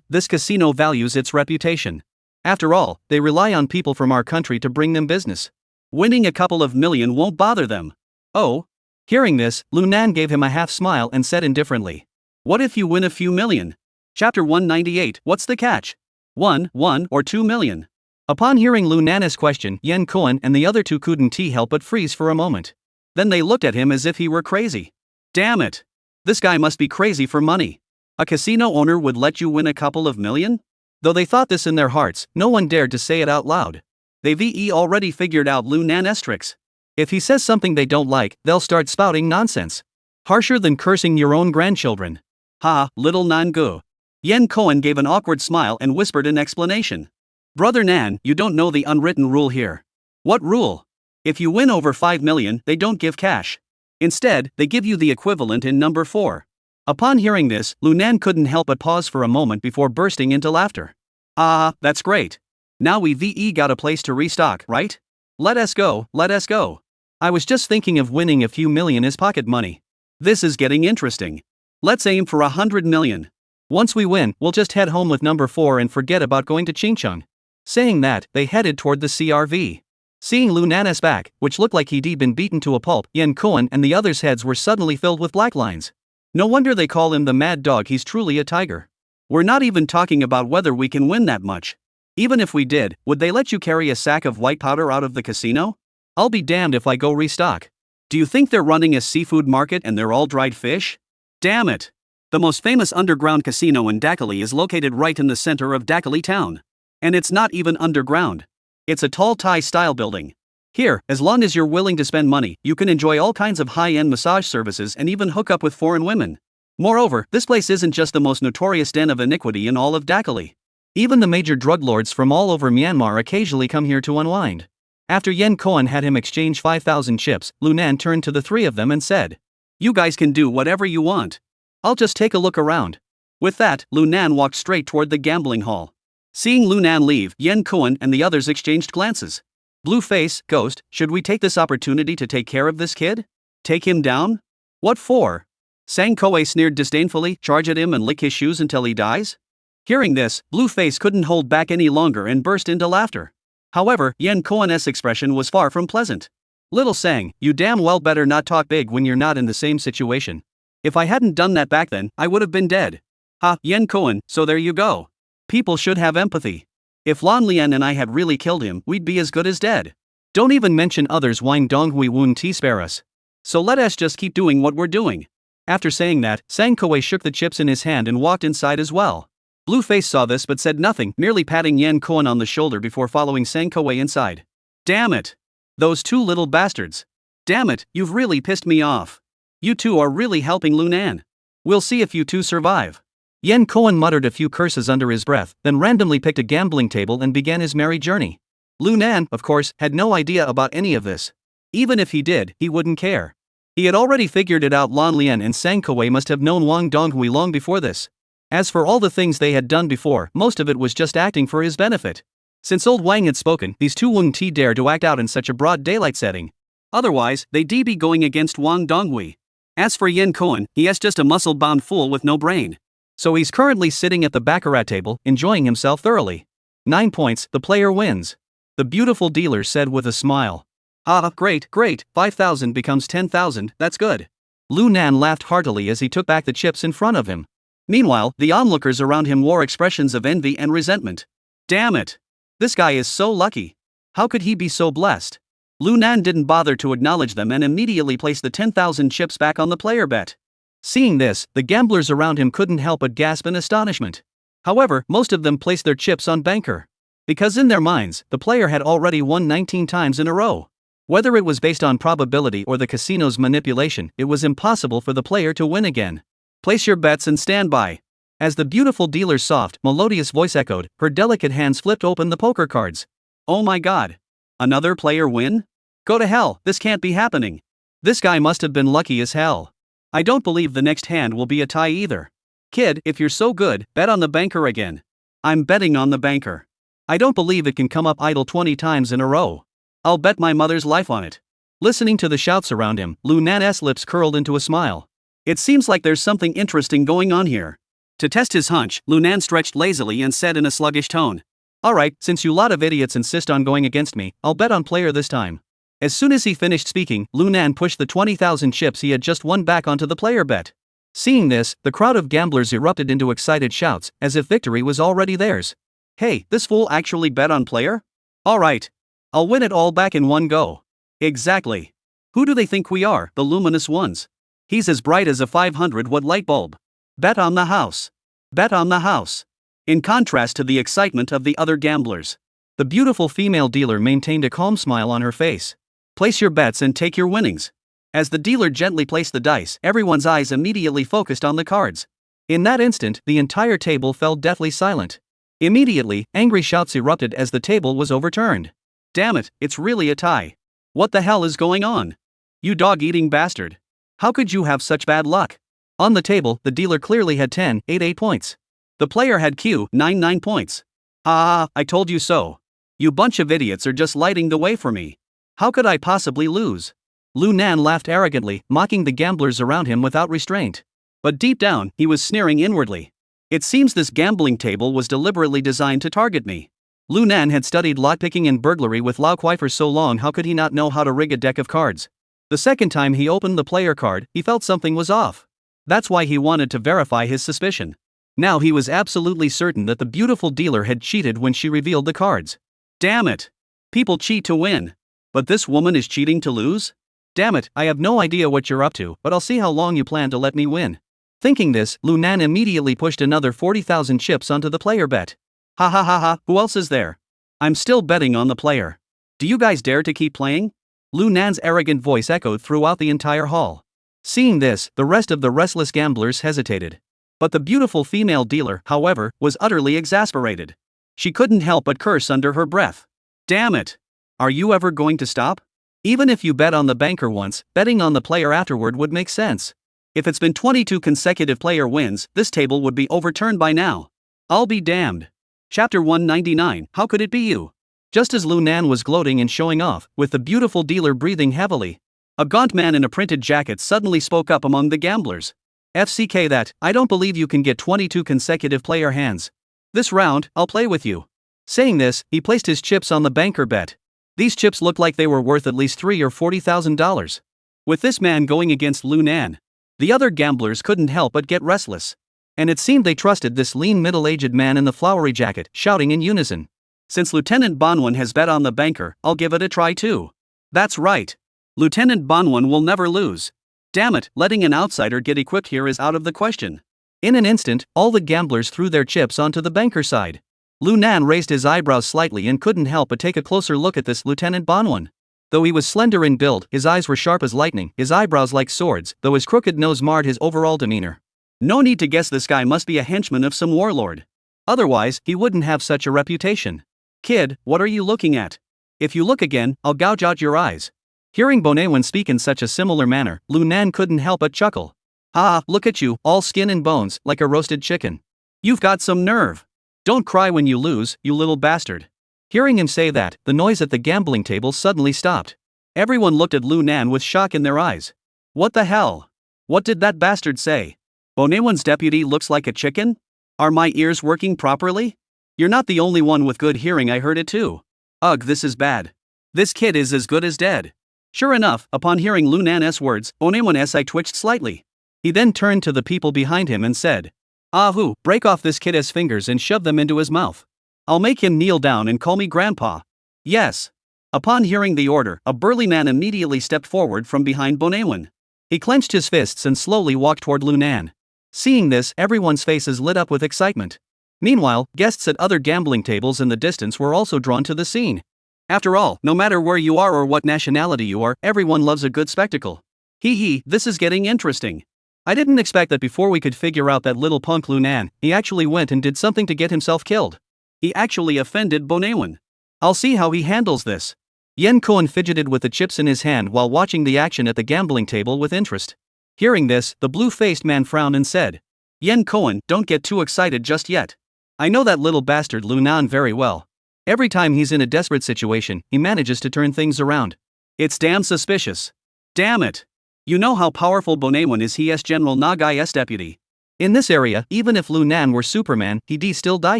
This casino values its reputation. After all, they rely on people from our country to bring them business. Winning a couple of million won't bother them. Oh? Hearing this, Nan gave him a half smile and said indifferently. What if you win a few million? Chapter 198, what's the catch? 1 or 2 million? Upon hearing Lu Nan's question, Yen Koan and the other two couldn't help but freeze for a moment. Then they looked at him as if he were crazy. Damn it! This guy must be crazy for money. A casino owner would let you win a couple of million? Though they thought this in their hearts, no one dared to say it out loud. They've already figured out Lu Nan's tricks. If he says something they don't like, they'll start spouting nonsense. Harsher than cursing your own grandchildren. Ha, little Nan-gu. Yen Koan gave an awkward smile and whispered in explanation. Brother Nan, you don't know the unwritten rule here. What rule? If you win over 5 million, they don't give cash. Instead, they give you the equivalent in number 4. Upon hearing this, Lu Nan couldn't help but pause for a moment before bursting into laughter. Ah, that's great. Now we've got a place to restock, right? Let us go, let us go. I was just thinking of winning a few million as pocket money. This is getting interesting. Let's aim for 100 million. Once we win, we'll just head home with number 4 and forget about going to Chingcheng. Saying that, they headed toward the CRV. Seeing Lu Nan's back, which looked like he'd been beaten to a pulp, Yen Koan and the others' heads were suddenly filled with black lines. No wonder they call him the mad dog, he's truly a tiger. We're not even talking about whether we can win that much. Even if we did, would they let you carry a sack of white powder out of the casino? I'll be damned if I go restock. Do you think they're running a seafood market and they're all dried fish? Damn it! The most famous underground casino in Dakali is located right in the center of Dakali town. And it's not even underground. It's a tall Thai-style building. Here, as long as you're willing to spend money, you can enjoy all kinds of high-end massage services and even hook up with foreign women. Moreover, this place isn't just the most notorious den of iniquity in all of Dakali. Even the major drug lords from all over Myanmar occasionally come here to unwind. After Yen Koan had him exchange 5,000 chips, Lu Nan turned to the three of them and said, "You guys can do whatever you want. I'll just take a look around." With that, Lu Nan walked straight toward the gambling hall. Seeing Lu Nan leave, Yen Koan and the others exchanged glances. Blue face, Ghost, should we take this opportunity to take care of this kid? Take him down? What for? Sang Koe sneered disdainfully, charge at him and lick his shoes until he dies? Hearing this, Blue face couldn't hold back any longer and burst into laughter. However, Yen Koan's expression was far from pleasant. Little Sang, you damn well better not talk big when you're not in the same situation. If I hadn't done that back then, I would have been dead. Ha, Yen Koan, so there you go. People should have empathy. If Lan Lian and I had really killed him, we'd be as good as dead. Don't even mention others whine dong hui woon ti spare us. So let us just keep doing what we're doing. After saying that, Sang Koe shook the chips in his hand and walked inside as well. Blueface saw this but said nothing, merely patting Yen Koan on the shoulder before following Sang Koe inside. Damn it! Those two little bastards. Damn it, you've really pissed me off. You two are really helping Lu Nan. We'll see if you two survive. Yen Koan muttered a few curses under his breath, then randomly picked a gambling table and began his merry journey. Lu Nan, of course, had no idea about any of this. Even if he did, he wouldn't care. He had already figured it out. Lan Lian and Sang Koe must have known Wang Donghui long before this. As for all the things they had done before, most of it was just acting for his benefit. Since old Wang had spoken, these two wouldn't dare to act out in such a broad daylight setting. Otherwise, they'd be going against Wang Donghui. As for Yen Koan, he is just a muscle-bound fool with no brain. So he's currently sitting at the baccarat table, enjoying himself thoroughly. 9 points, the player wins. The beautiful dealer said with a smile. Ah, great, 5,000 becomes 10,000, that's good. Lu Nan laughed heartily as he took back the chips in front of him. Meanwhile, the onlookers around him wore expressions of envy and resentment. Damn it! This guy is so lucky. How could he be so blessed? Lu Nan didn't bother to acknowledge them and immediately placed the 10,000 chips back on the player bet. Seeing this, the gamblers around him couldn't help but gasp in astonishment. However, most of them placed their chips on banker. Because in their minds, the player had already won 19 times in a row. Whether it was based on probability or the casino's manipulation, it was impossible for the player to win again. Place your bets and stand by. As the beautiful dealer's soft, melodious voice echoed, her delicate hands flipped open the poker cards. Oh my god. Another player win? Go to hell, this can't be happening. This guy must have been lucky as hell. I don't believe the next hand will be a tie either. Kid, if you're so good, bet on the banker again. I'm betting on the banker. I don't believe it can come up idle 20 times in a row. I'll bet my mother's life on it. Listening to the shouts around him, Lu Nan's lips curled into a smile. It seems like there's something interesting going on here. To test his hunch, Lu Nan stretched lazily and said in a sluggish tone. Alright, since you lot of idiots insist on going against me, I'll bet on player this time. As soon as he finished speaking, Lu Nan pushed the 20,000 chips he had just won back onto the player bet. Seeing this, the crowd of gamblers erupted into excited shouts, as if victory was already theirs. Hey, this fool actually bet on player? Alright. I'll win it all back in one go. Exactly. Who do they think we are, the luminous ones? He's as bright as a 500-watt light bulb. Bet on the house. Bet on the house. In contrast to the excitement of the other gamblers, the beautiful female dealer maintained a calm smile on her face. Place your bets and take your winnings. As the dealer gently placed the dice, everyone's eyes immediately focused on the cards. In that instant, the entire table fell deathly silent. Immediately, angry shouts erupted as the table was overturned. Damn it, it's really a tie. What the hell is going on? You dog-eating bastard. How could you have such bad luck? On the table, the dealer clearly had 8 points. The player had 9 points. Ah, I told you so. You bunch of idiots are just lighting the way for me. How could I possibly lose? Lu Nan laughed arrogantly, mocking the gamblers around him without restraint. But deep down, he was sneering inwardly. It seems this gambling table was deliberately designed to target me. Lu Nan had studied lockpicking and burglary with Lao Kuai for so long, how could he not know how to rig a deck of cards? The second time he opened the player card, he felt something was off. That's why he wanted to verify his suspicion. Now he was absolutely certain that the beautiful dealer had cheated when she revealed the cards. Damn it! People cheat to win. But this woman is cheating to lose? Damn it, I have no idea what you're up to, but I'll see how long you plan to let me win. Thinking this, Lu Nan immediately pushed another 40,000 chips onto the player bet. Ha ha ha ha, who else is there? I'm still betting on the player. Do you guys dare to keep playing? Lu Nan's arrogant voice echoed throughout the entire hall. Seeing this, the rest of the restless gamblers hesitated. But the beautiful female dealer, however, was utterly exasperated. She couldn't help but curse under her breath. Damn it! Are you ever going to stop? Even if you bet on the banker once, betting on the player afterward would make sense. If it's been 22 consecutive player wins, this table would be overturned by now. I'll be damned. Chapter 199, How could it be you? Just as Lu Nan was gloating and showing off, with the beautiful dealer breathing heavily, a gaunt man in a printed jacket suddenly spoke up among the gamblers. FCK that, I don't believe you can get 22 consecutive player hands. This round, I'll play with you. Saying this, he placed his chips on the banker bet. These chips looked like they were worth at least $30,000 or $40,000. With this man going against Lu Nan, the other gamblers couldn't help but get restless. And it seemed they trusted this lean middle-aged man in the flowery jacket, shouting in unison. Since Lieutenant Banwan has bet on the banker, I'll give it a try too. That's right. Lieutenant Banwan will never lose. Damn it, letting an outsider get equipped here is out of the question. In an instant, all the gamblers threw their chips onto the banker side. Lu Nan raised his eyebrows slightly and couldn't help but take a closer look at this Lieutenant Banwan. Though he was slender in build, his eyes were sharp as lightning, his eyebrows like swords, though his crooked nose marred his overall demeanor. No need to guess, this guy must be a henchman of some warlord. Otherwise, he wouldn't have such a reputation. Kid, what are you looking at? If you look again, I'll gouge out your eyes. Hearing Bonewan speak in such a similar manner, Lu Nan couldn't help but chuckle. Ah, look at you, all skin and bones, like a roasted chicken. You've got some nerve. Don't cry when you lose, you little bastard. Hearing him say that, the noise at the gambling table suddenly stopped. Everyone looked at Lu Nan with shock in their eyes. What the hell? What did that bastard say? Bonewan's deputy looks like a chicken? Are my ears working properly? You're not the only one with good hearing, I heard it too. Ugh, this is bad. This kid is as good as dead. Sure enough, upon hearing Lu Nan's words, Bonewan's eye twitched slightly. He then turned to the people behind him and said, Ahu, break off this kid's fingers and shove them into his mouth. I'll make him kneel down and call me grandpa. Yes. Upon hearing the order, a burly man immediately stepped forward from behind Bonewan. He clenched his fists and slowly walked toward Lu Nan. Seeing this, everyone's faces lit up with excitement. Meanwhile, guests at other gambling tables in the distance were also drawn to the scene. After all, no matter where you are or what nationality you are, everyone loves a good spectacle. Hee, this is getting interesting. I didn't expect that before we could figure out that little punk Lu Nan, he actually went and did something to get himself killed. He actually offended Bonewan. I'll see how he handles this. Yen Koan fidgeted with the chips in his hand while watching the action at the gambling table with interest. Hearing this, the blue-faced man frowned and said, Yen Koan, don't get too excited just yet. I know that little bastard Lu Nan very well. Every time he's in a desperate situation, he manages to turn things around. It's damn suspicious. Damn it. You know how powerful Bonewan is, he is General Nagai's deputy. In this area, even if Lu Nan were Superman, he'd still die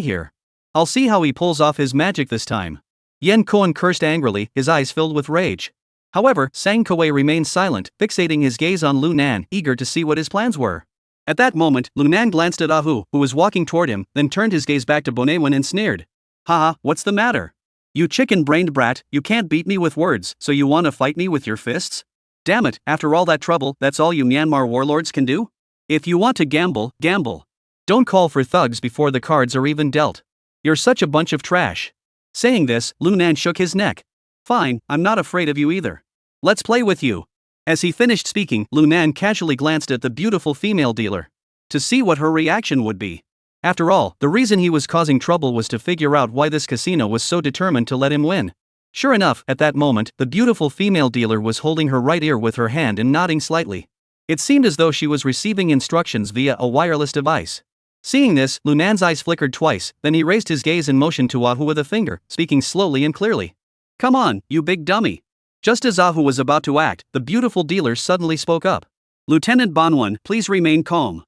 here. I'll see how he pulls off his magic this time. Yen Koan cursed angrily, his eyes filled with rage. However, Sang Koei remained silent, fixating his gaze on Lu Nan, eager to see what his plans were. At that moment, Lu Nan glanced at Ahu, who was walking toward him, then turned his gaze back to Bonewan and sneered. Haha, what's the matter? You chicken-brained brat, you can't beat me with words, so you wanna fight me with your fists? Damn it, after all that trouble, that's all you Myanmar warlords can do? If you want to gamble, gamble. Don't call for thugs before the cards are even dealt. You're such a bunch of trash. Saying this, Lunan shook his neck. Fine, I'm not afraid of you either. Let's play with you. As he finished speaking, Lunan casually glanced at the beautiful female dealer to see what her reaction would be. After all, the reason he was causing trouble was to figure out why this casino was so determined to let him win. Sure enough, at that moment, the beautiful female dealer was holding her right ear with her hand and nodding slightly. It seemed as though she was receiving instructions via a wireless device. Seeing this, Lunan's eyes flickered twice, then he raised his gaze and motioned to Ahu with a finger, speaking slowly and clearly. Come on, you big dummy. Just as Ahu was about to act, the beautiful dealer suddenly spoke up. Lieutenant Banwan, please remain calm.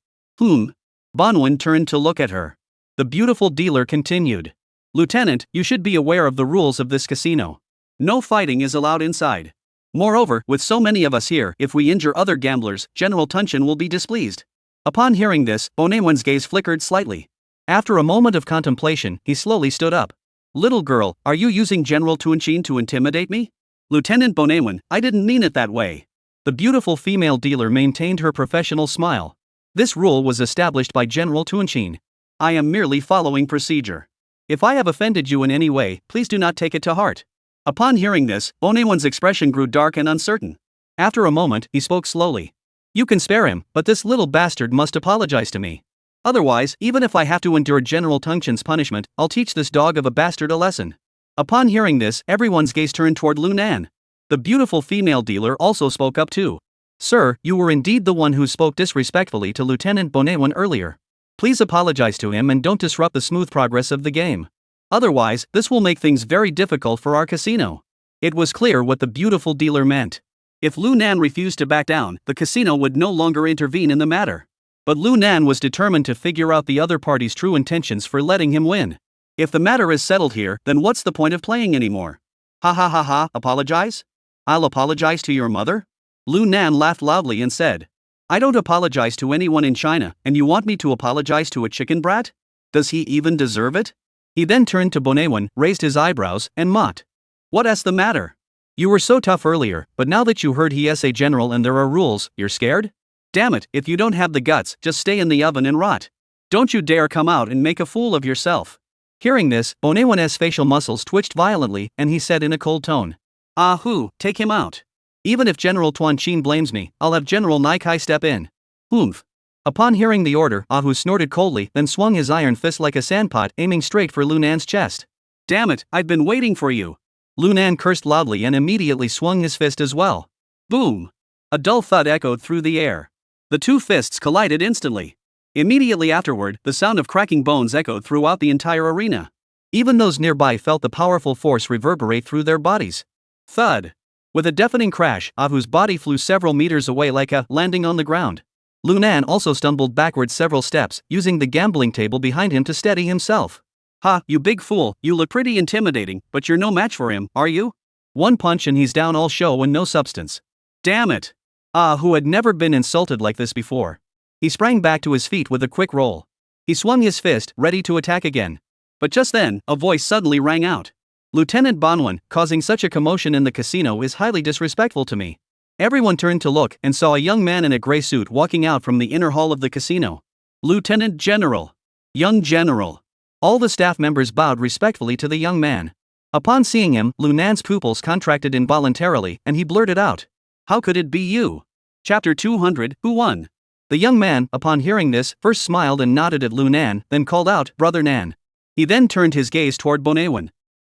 Banwan turned to look at her. The beautiful dealer continued. Lieutenant, you should be aware of the rules of this casino. No fighting is allowed inside. Moreover, with so many of us here, if we injure other gamblers, General Tunshin will be displeased. Upon hearing this, Bonewan's gaze flickered slightly. After a moment of contemplation, he slowly stood up. Little girl, are you using General Tunshin to intimidate me? Lieutenant Bonewan, I didn't mean it that way. The beautiful female dealer maintained her professional smile. This rule was established by General Tunshin. I am merely following procedure. If I have offended you in any way, please do not take it to heart. Upon hearing this, Bonewan's expression grew dark and uncertain. After a moment, he spoke slowly. You can spare him, but this little bastard must apologize to me. Otherwise, even if I have to endure General Tunshin's punishment, I'll teach this dog of a bastard a lesson. Upon hearing this, everyone's gaze turned toward Lunan. The beautiful female dealer also spoke up too. Sir, you were indeed the one who spoke disrespectfully to Lieutenant Bonewan earlier. Please apologize to him and don't disrupt the smooth progress of the game. Otherwise, this will make things very difficult for our casino. It was clear what the beautiful dealer meant. If Lunan refused to back down, the casino would no longer intervene in the matter. But Lunan was determined to figure out the other party's true intentions for letting him win. If the matter is settled here, then what's the point of playing anymore? Ha ha ha ha, apologize? I'll apologize to your mother? Lunan laughed loudly and said. I don't apologize to anyone in China, and you want me to apologize to a chicken brat? Does he even deserve it? He then turned to Bonewan, raised his eyebrows, and mocked. What's the matter? You were so tough earlier, but now that you heard he is a general and there are rules, you're scared? Damn it, if you don't have the guts, just stay in the oven and rot. Don't you dare come out and make a fool of yourself. Hearing this, Bonewan's facial muscles twitched violently, and he said in a cold tone. Ahu, take him out. Even if General Tunshin blames me, I'll have General Nikai step in. Oomph. Upon hearing the order, Ahu snorted coldly, then swung his iron fist like a sandpot, aiming straight for Lunan's chest. Damn it, I've been waiting for you. Lunan cursed loudly and immediately swung his fist as well. Boom. A dull thud echoed through the air. The two fists collided instantly. Immediately afterward, the sound of cracking bones echoed throughout the entire arena. Even those nearby felt the powerful force reverberate through their bodies. Thud. With a deafening crash, Ahu's body flew several meters away like a landing on the ground. Lunan also stumbled backwards several steps, using the gambling table behind him to steady himself. Ha, you big fool, you look pretty intimidating, but you're no match for him, are you? One punch and he's down, all show and no substance. Damn it. Ahu had never been insulted like this before. He sprang back to his feet with a quick roll. He swung his fist, ready to attack again. But just then, a voice suddenly rang out. Lieutenant Banwan, causing such a commotion in the casino is highly disrespectful to me. Everyone turned to look and saw a young man in a gray suit walking out from the inner hall of the casino. Lieutenant General. Young General. All the staff members bowed respectfully to the young man. Upon seeing him, Lunan's pupils contracted involuntarily, and he blurted out. How could it be you? Chapter 200, Who won? The young man, upon hearing this, first smiled and nodded at Lunan, then called out, Brother Nan. He then turned his gaze toward Bonewan.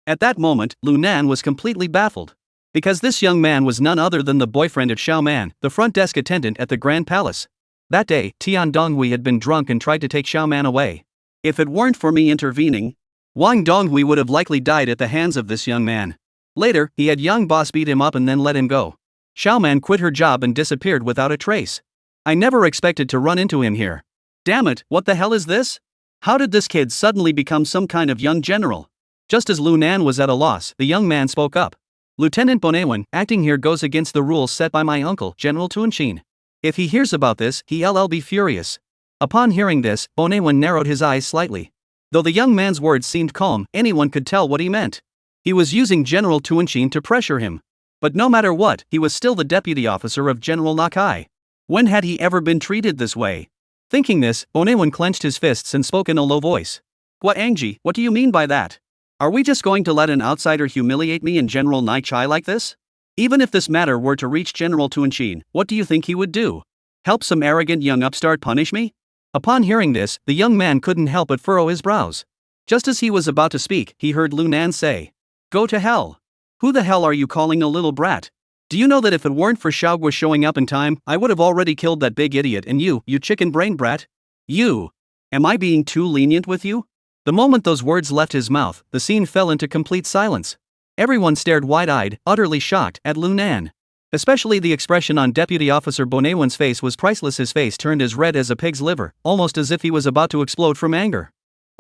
At that moment, Lunan was completely baffled. Because this young man was none other than the boyfriend of Xiao Man, the front desk attendant at the Grand Palace. That day, Tian Donghui had been drunk and tried to take Xiao Man away. If it weren't for me intervening, Wang Donghui would have likely died at the hands of this young man. Later, he had young boss beat him up and then let him go. Xiao Man quit her job and disappeared without a trace. I never expected to run into him here. Damn it, what the hell is this? How did this kid suddenly become some kind of young general? Just as Lunan was at a loss, the young man spoke up. Lieutenant Bonewan, acting here goes against the rules set by my uncle, General Tunshin. If he hears about this, he'll be furious. Upon hearing this, Bonewan narrowed his eyes slightly. Though the young man's words seemed calm, anyone could tell what he meant. He was using General Tuanshin to pressure him. But no matter what, he was still the deputy officer of General Nakai. When had he ever been treated this way? Thinking this, Bonaewon clenched his fists and spoke in a low voice. Gwa-angji, what do you mean by that? Are we just going to let an outsider humiliate me and General Naichai like this? Even if this matter were to reach General Tuanshin, what do you think he would do? Help some arrogant young upstart punish me? Upon hearing this, the young man couldn't help but furrow his brows. Just as he was about to speak, he heard Lunan say, "Go to hell. Who the hell are you calling a little brat? Do you know that if it weren't for Xiaogua showing up in time, I would have already killed that big idiot and you chicken brain brat? You. Am I being too lenient with you?" The moment those words left his mouth, the scene fell into complete silence. Everyone stared wide-eyed, utterly shocked, at Lunan. Especially the expression on Deputy Officer Bonaewon's face was priceless. His face turned as red as a pig's liver, almost as if he was about to explode from anger.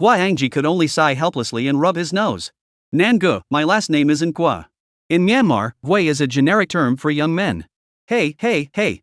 Gwa-angji could only sigh helplessly and rub his nose. "Nangu, my last name isn't Gwa. In Myanmar, Gui is a generic term for young men. Hey,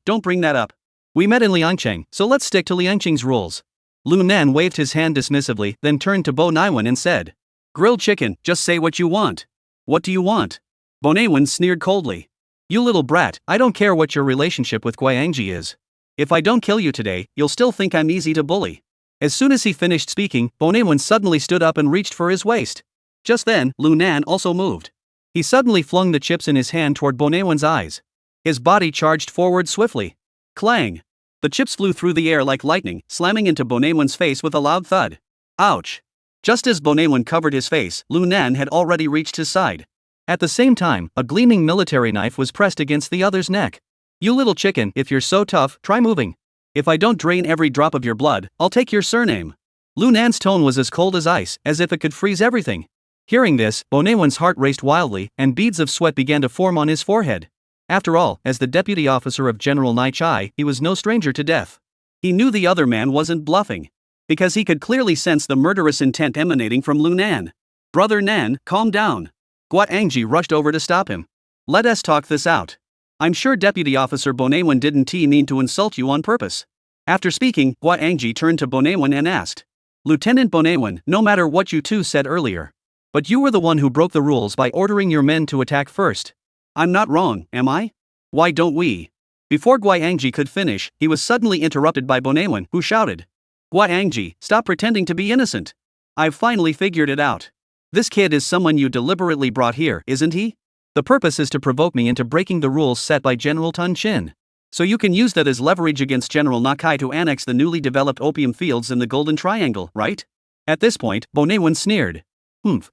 don't bring that up. We met in Liangcheng, so let's stick to Liangcheng's rules." Lunan waved his hand dismissively, then turned to Bonaewon and said, "Grilled chicken, just say what you want." "What do you want?" Bonaewon sneered coldly. "You little brat, I don't care what your relationship with Gwa-angji is. If I don't kill you today, you'll still think I'm easy to bully." As soon as he finished speaking, Bonaewon suddenly stood up and reached for his waist. Just then, Lunan also moved. He suddenly flung the chips in his hand toward Bonaewon's eyes. His body charged forward swiftly. Clang! The chips flew through the air like lightning, slamming into Bonaewon's face with a loud thud. Ouch! Just as Bonaewon covered his face, Lunan had already reached his side. At the same time, a gleaming military knife was pressed against the other's neck. "You little chicken, if you're so tough, try moving. If I don't drain every drop of your blood, I'll take your surname." Lunan's tone was as cold as ice, as if it could freeze everything. Hearing this, Bonaewon's heart raced wildly, and beads of sweat began to form on his forehead. After all, as the deputy officer of General Naichai, he was no stranger to death. He knew the other man wasn't bluffing, because he could clearly sense the murderous intent emanating from Lunan. "Brother Nan, calm down." Gwa-angji rushed over to stop him. "Let us talk this out. I'm sure Deputy Officer Bonaewon didn't mean to insult you on purpose." After speaking, Gwa-angji turned to Bonaewon and asked, "Lieutenant Bonaewon, no matter what you two said earlier, but you were the one who broke the rules by ordering your men to attack first. I'm not wrong, am I? Why don't we?" Before Gwa-angji could finish, he was suddenly interrupted by Bonaewon, who shouted, "Gwa-angji, stop pretending to be innocent. I've finally figured it out. This kid is someone you deliberately brought here, isn't he? The purpose is to provoke me into breaking the rules set by General Tuanshin. So you can use that as leverage against General Nakai to annex the newly developed opium fields in the Golden Triangle, right?" At this point, Bonaewon sneered.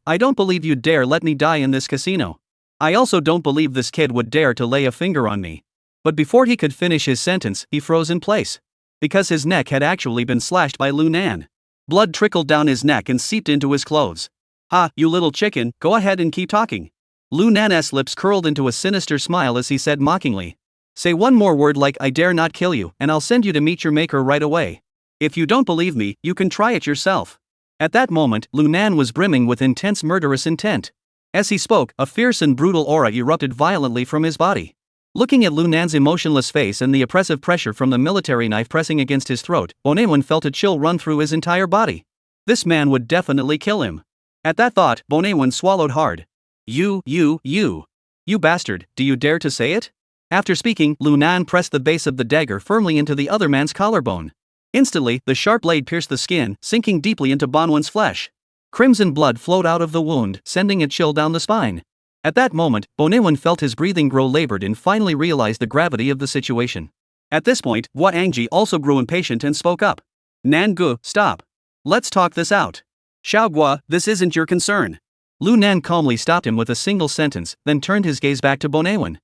I don't believe you'd dare let me die in this casino. I also don't believe this kid would dare to lay a finger on me." But before he could finish his sentence, he froze in place. Because his neck had actually been slashed by Lunan. Blood trickled down his neck and seeped into his clothes. "Ha, you little chicken, go ahead and keep talking." Lunan's lips curled into a sinister smile as he said mockingly, "Say one more word like 'I dare not kill you,' and I'll send you to meet your maker right away. If you don't believe me, you can try it yourself." At that moment, Lunan was brimming with intense murderous intent. As he spoke, a fierce and brutal aura erupted violently from his body. Looking at Lunan's emotionless face and the oppressive pressure from the military knife pressing against his throat, Bonaewon felt a chill run through his entire body. This man would definitely kill him. At that thought, Bonaewon swallowed hard. You bastard, do you dare to say it?" After speaking, Lunan pressed the base of the dagger firmly into the other man's collarbone. Instantly, the sharp blade pierced the skin, sinking deeply into Bonaewon's flesh. Crimson blood flowed out of the wound, sending a chill down the spine. At that moment, Bonaewon felt his breathing grow labored and finally realized the gravity of the situation. At this point, Gwa-angji also grew impatient and spoke up. "Nangu, stop. Let's talk this out. Xiaogua, this isn't your concern." Lunan calmly stopped him with a single sentence, then turned his gaze back to Bonaewon.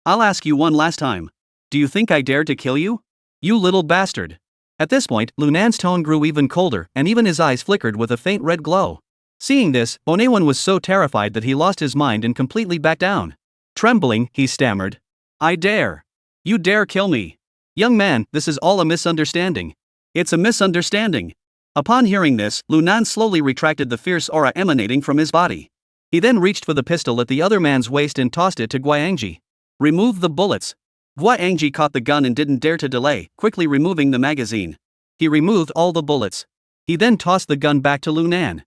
I'll ask you one last time. Do you think I dare to kill you? You little bastard." At this point, Lunan's tone grew even colder, and even his eyes flickered with a faint red glow. Seeing this, Bonaewon was so terrified that he lost his mind and completely backed down. Trembling, he stammered, "I dare. You dare kill me. Young man, this is all a misunderstanding." "It's a misunderstanding." Upon hearing this, Lunan slowly retracted the fierce aura emanating from his body. He then reached for the pistol at the other man's waist and tossed it to Gwa-angji. "Remove the bullets." Gwa-angji caught the gun and didn't dare to delay, quickly removing the magazine. He removed all the bullets. He then tossed the gun back to Lunan.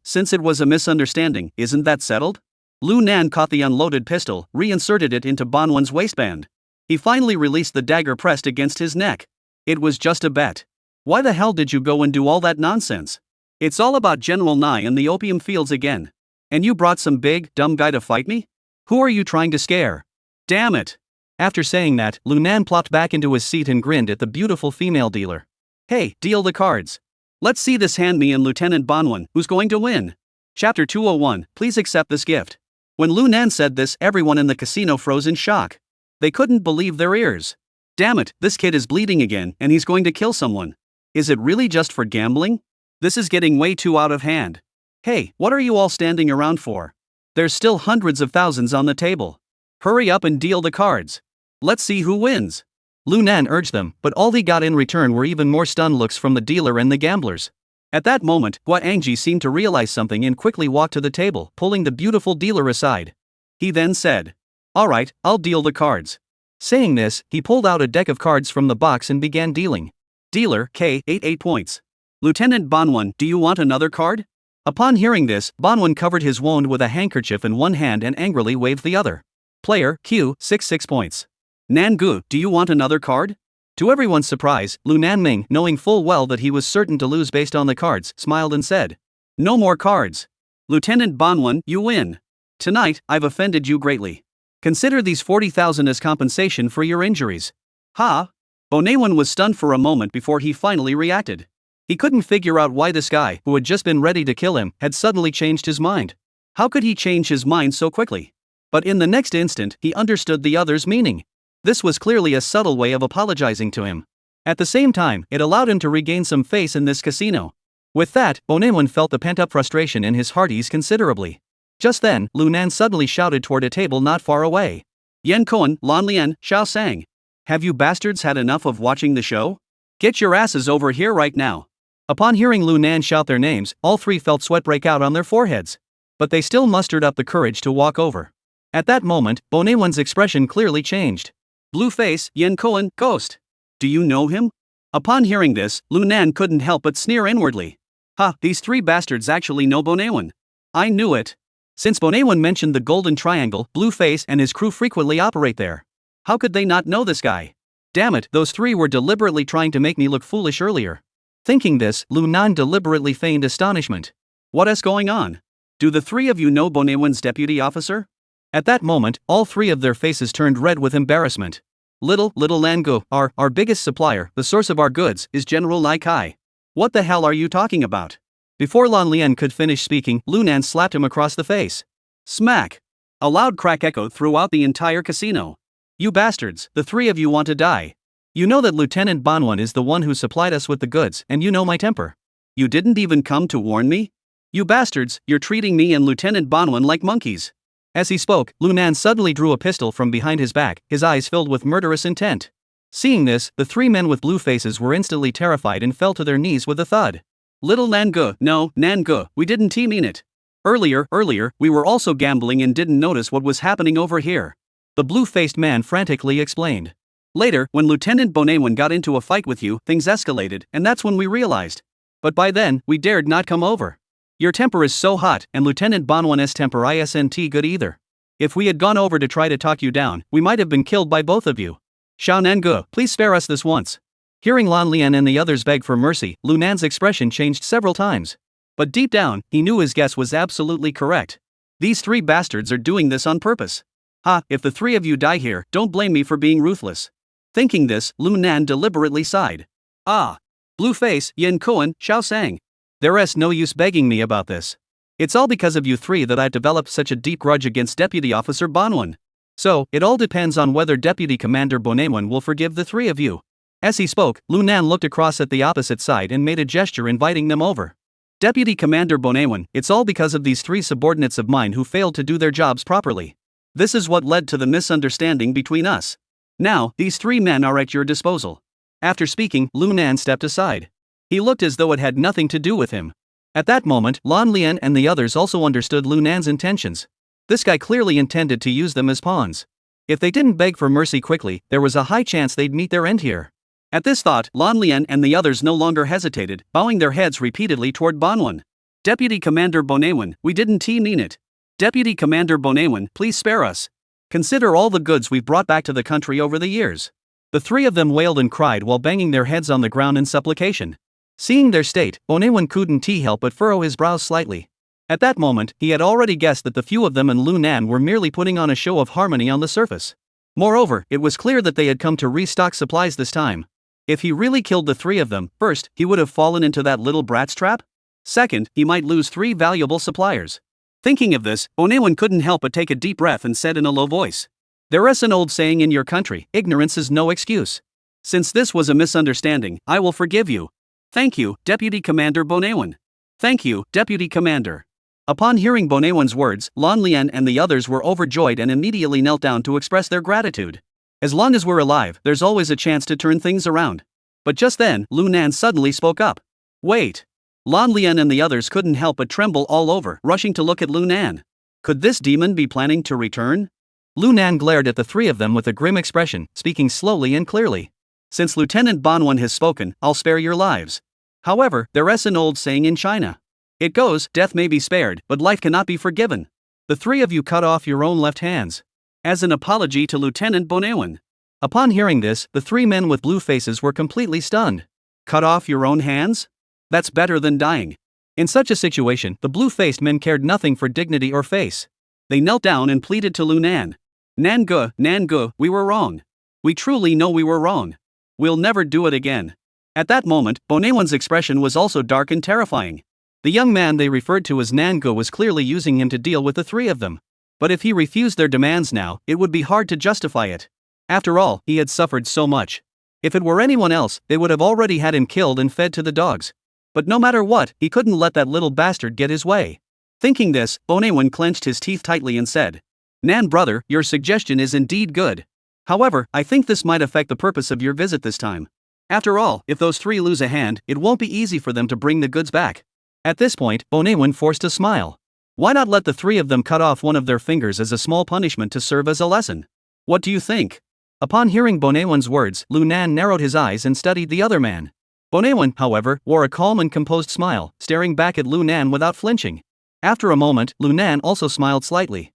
Since it was a misunderstanding, isn't that settled? Lu Nan caught the unloaded pistol, reinserted it into Banwan's waistband. He finally released the dagger pressed against his neck. It was just a bet. Why the hell did you go and do all that nonsense? It's all about General Nye and the opium fields again. And you brought some big, dumb guy to fight me? Who are you trying to scare? Damn it! After saying that, Lu Nan plopped back into his seat and grinned at the beautiful female dealer. Hey, deal the cards. Let's see this hand me and Lieutenant Banwan, who's going to win? Chapter 201, please accept this gift. When Lu Nan said this, everyone in the casino froze in shock. They couldn't believe their ears. Damn it, this kid is bleeding again and he's going to kill someone. Is it really just for gambling? This is getting way too out of hand. Hey, what are you all standing around for? There's still hundreds of thousands on the table. Hurry up and deal the cards. Let's see who wins. Lu Nan urged them, but all they got in return were even more stunned looks from the dealer and the gamblers. At that moment, Hua Angji seemed to realize something and quickly walked to the table, pulling the beautiful dealer aside. He then said, "Alright, I'll deal the cards." Saying this, he pulled out a deck of cards from the box and began dealing. Dealer, K, 8 points. Lieutenant Banwan, do you want another card? Upon hearing this, Banwan covered his wound with a handkerchief in one hand and angrily waved the other. Player, Q, 6 points. Nan Gu, do you want another card? To everyone's surprise, Lu Nanming, knowing full well that he was certain to lose based on the cards, smiled and said, "No more cards. Lieutenant Banwan, you win. Tonight, I've offended you greatly. Consider these 40,000 as compensation for your injuries." Bonawan was stunned for a moment before he finally reacted. He couldn't figure out why this guy, who had just been ready to kill him, had suddenly changed his mind. How could he change his mind so quickly? But in the next instant, he understood the other's meaning. This was clearly a subtle way of apologizing to him. At the same time, it allowed him to regain some face in this casino. With that, Bonawan felt the pent-up frustration in his heart ease considerably. Just then, Lu Nan suddenly shouted toward a table not far away. "Yan Koan, Lan Lian, Xiao Sang. Have you bastards had enough of watching the show? Get your asses over here right now." Upon hearing Lu Nan shout their names, all three felt sweat break out on their foreheads. But they still mustered up the courage to walk over. At that moment, Bonawan's expression clearly changed. "Blue face, Yan Koan, ghost. Do you know him?" Upon hearing this, Lu Nan couldn't help but sneer inwardly. These three bastards actually know Bonawan. I knew it. Since Bonawan mentioned the Golden Triangle, Blue Face and his crew frequently operate there. How could they not know this guy? Damn it, those three were deliberately trying to make me look foolish earlier. Thinking this, Lu Nan deliberately feigned astonishment. What is going on? Do the three of you know Bonawan's deputy officer? At that moment, all three of their faces turned red with embarrassment. Little Lango, our biggest supplier, the source of our goods, is General Lai Kai. What the hell are you talking about? Before Lan Lian could finish speaking, Lu Nan slapped him across the face. Smack! A loud crack echoed throughout the entire casino. You bastards, the three of you want to die. You know that Lieutenant Banwan is the one who supplied us with the goods, and you know my temper. You didn't even come to warn me? You bastards, you're treating me and Lieutenant Banwan like monkeys. As he spoke, Lu Nan suddenly drew a pistol from behind his back, his eyes filled with murderous intent. Seeing this, the three men with blue faces were instantly terrified and fell to their knees with a thud. Little Nangu, no, Nangu, we didn't mean it. Earlier, we were also gambling and didn't notice what was happening over here. The blue-faced man frantically explained. Later, when Lieutenant Bonawan got into a fight with you, things escalated, and that's when we realized. But by then, we dared not come over. Your temper is so hot, and Lieutenant Banwan's temper isn't good either. If we had gone over to try to talk you down, we might have been killed by both of you. Xiao Nangu, please spare us this once. Hearing Lan Lian and the others beg for mercy, Lu Nan's expression changed several times. But deep down, he knew his guess was absolutely correct. These three bastards are doing this on purpose. If the three of you die here, don't blame me for being ruthless. Thinking this, Lu Nan deliberately sighed. Blue face, Yin Koan, Xiao Sang. There's no use begging me about this. It's all because of you three that I've developed such a deep grudge against Deputy Officer Banwan. So, it all depends on whether Deputy Commander Bonawan will forgive the three of you. As he spoke, Lu Nan looked across at the opposite side and made a gesture inviting them over. Deputy Commander Bonawan, it's all because of these three subordinates of mine who failed to do their jobs properly. This is what led to the misunderstanding between us. Now, these three men are at your disposal. After speaking, Lu Nan stepped aside. He looked as though it had nothing to do with him. At that moment, Lan Lian and the others also understood Lu Nan's intentions. This guy clearly intended to use them as pawns. If they didn't beg for mercy quickly, there was a high chance they'd meet their end here. At this thought, Lan Lian and the others no longer hesitated, bowing their heads repeatedly toward Banwan. Deputy Commander Bonewan, we didn't mean it. Deputy Commander Bonewan, please spare us. Consider all the goods we've brought back to the country over the years. The three of them wailed and cried while banging their heads on the ground in supplication. Seeing their state, Bonewan couldn't help but furrow his brows slightly. At that moment, he had already guessed that the few of them and Lu Nan were merely putting on a show of harmony on the surface. Moreover, it was clear that they had come to restock supplies this time. If he really killed the three of them, first, he would have fallen into that little brat's trap. Second, he might lose three valuable suppliers. Thinking of this, Bonewan couldn't help but take a deep breath and said in a low voice, "There is an old saying in your country, ignorance is no excuse. Since this was a misunderstanding, I will forgive you. Thank you, Deputy Commander Bonewan. Thank you, Deputy Commander." Upon hearing Bonewan's words, Lan Lian and the others were overjoyed and immediately knelt down to express their gratitude. As long as we're alive, there's always a chance to turn things around. But just then, Lu Nan suddenly spoke up. Wait. Lan Lian and the others couldn't help but tremble all over, rushing to look at Lu Nan. Could this demon be planning to return? Lu Nan glared at the three of them with a grim expression, speaking slowly and clearly. Since Lieutenant Banwan has spoken, I'll spare your lives. However, there is an old saying in China. It goes, death may be spared, but life cannot be forgiven. The three of you cut off your own left hands. As an apology to Lieutenant Bonewan. Upon hearing this, the three men with blue faces were completely stunned. Cut off your own hands? That's better than dying. In such a situation, the blue-faced men cared nothing for dignity or face. They knelt down and pleaded to Lu Nan. Nan-gu, we were wrong. We truly know we were wrong. We'll never do it again. At that moment, Bonewan's expression was also dark and terrifying. The young man they referred to as Nan-gu was clearly using him to deal with the three of them. But if he refused their demands now, it would be hard to justify it. After all, he had suffered so much. If it were anyone else, they would have already had him killed and fed to the dogs. But no matter what, he couldn't let that little bastard get his way. Thinking this, Bonewan clenched his teeth tightly and said, Nan brother, your suggestion is indeed good. However, I think this might affect the purpose of your visit this time. After all, if those three lose a hand, it won't be easy for them to bring the goods back. At this point, Bonewan forced a smile. Why not let the three of them cut off one of their fingers as a small punishment to serve as a lesson? What do you think? Upon hearing Bonewan's words, Lu Nan narrowed his eyes and studied the other man. Bonewan, however, wore a calm and composed smile, staring back at Lu Nan without flinching. After a moment, Lu Nan also smiled slightly.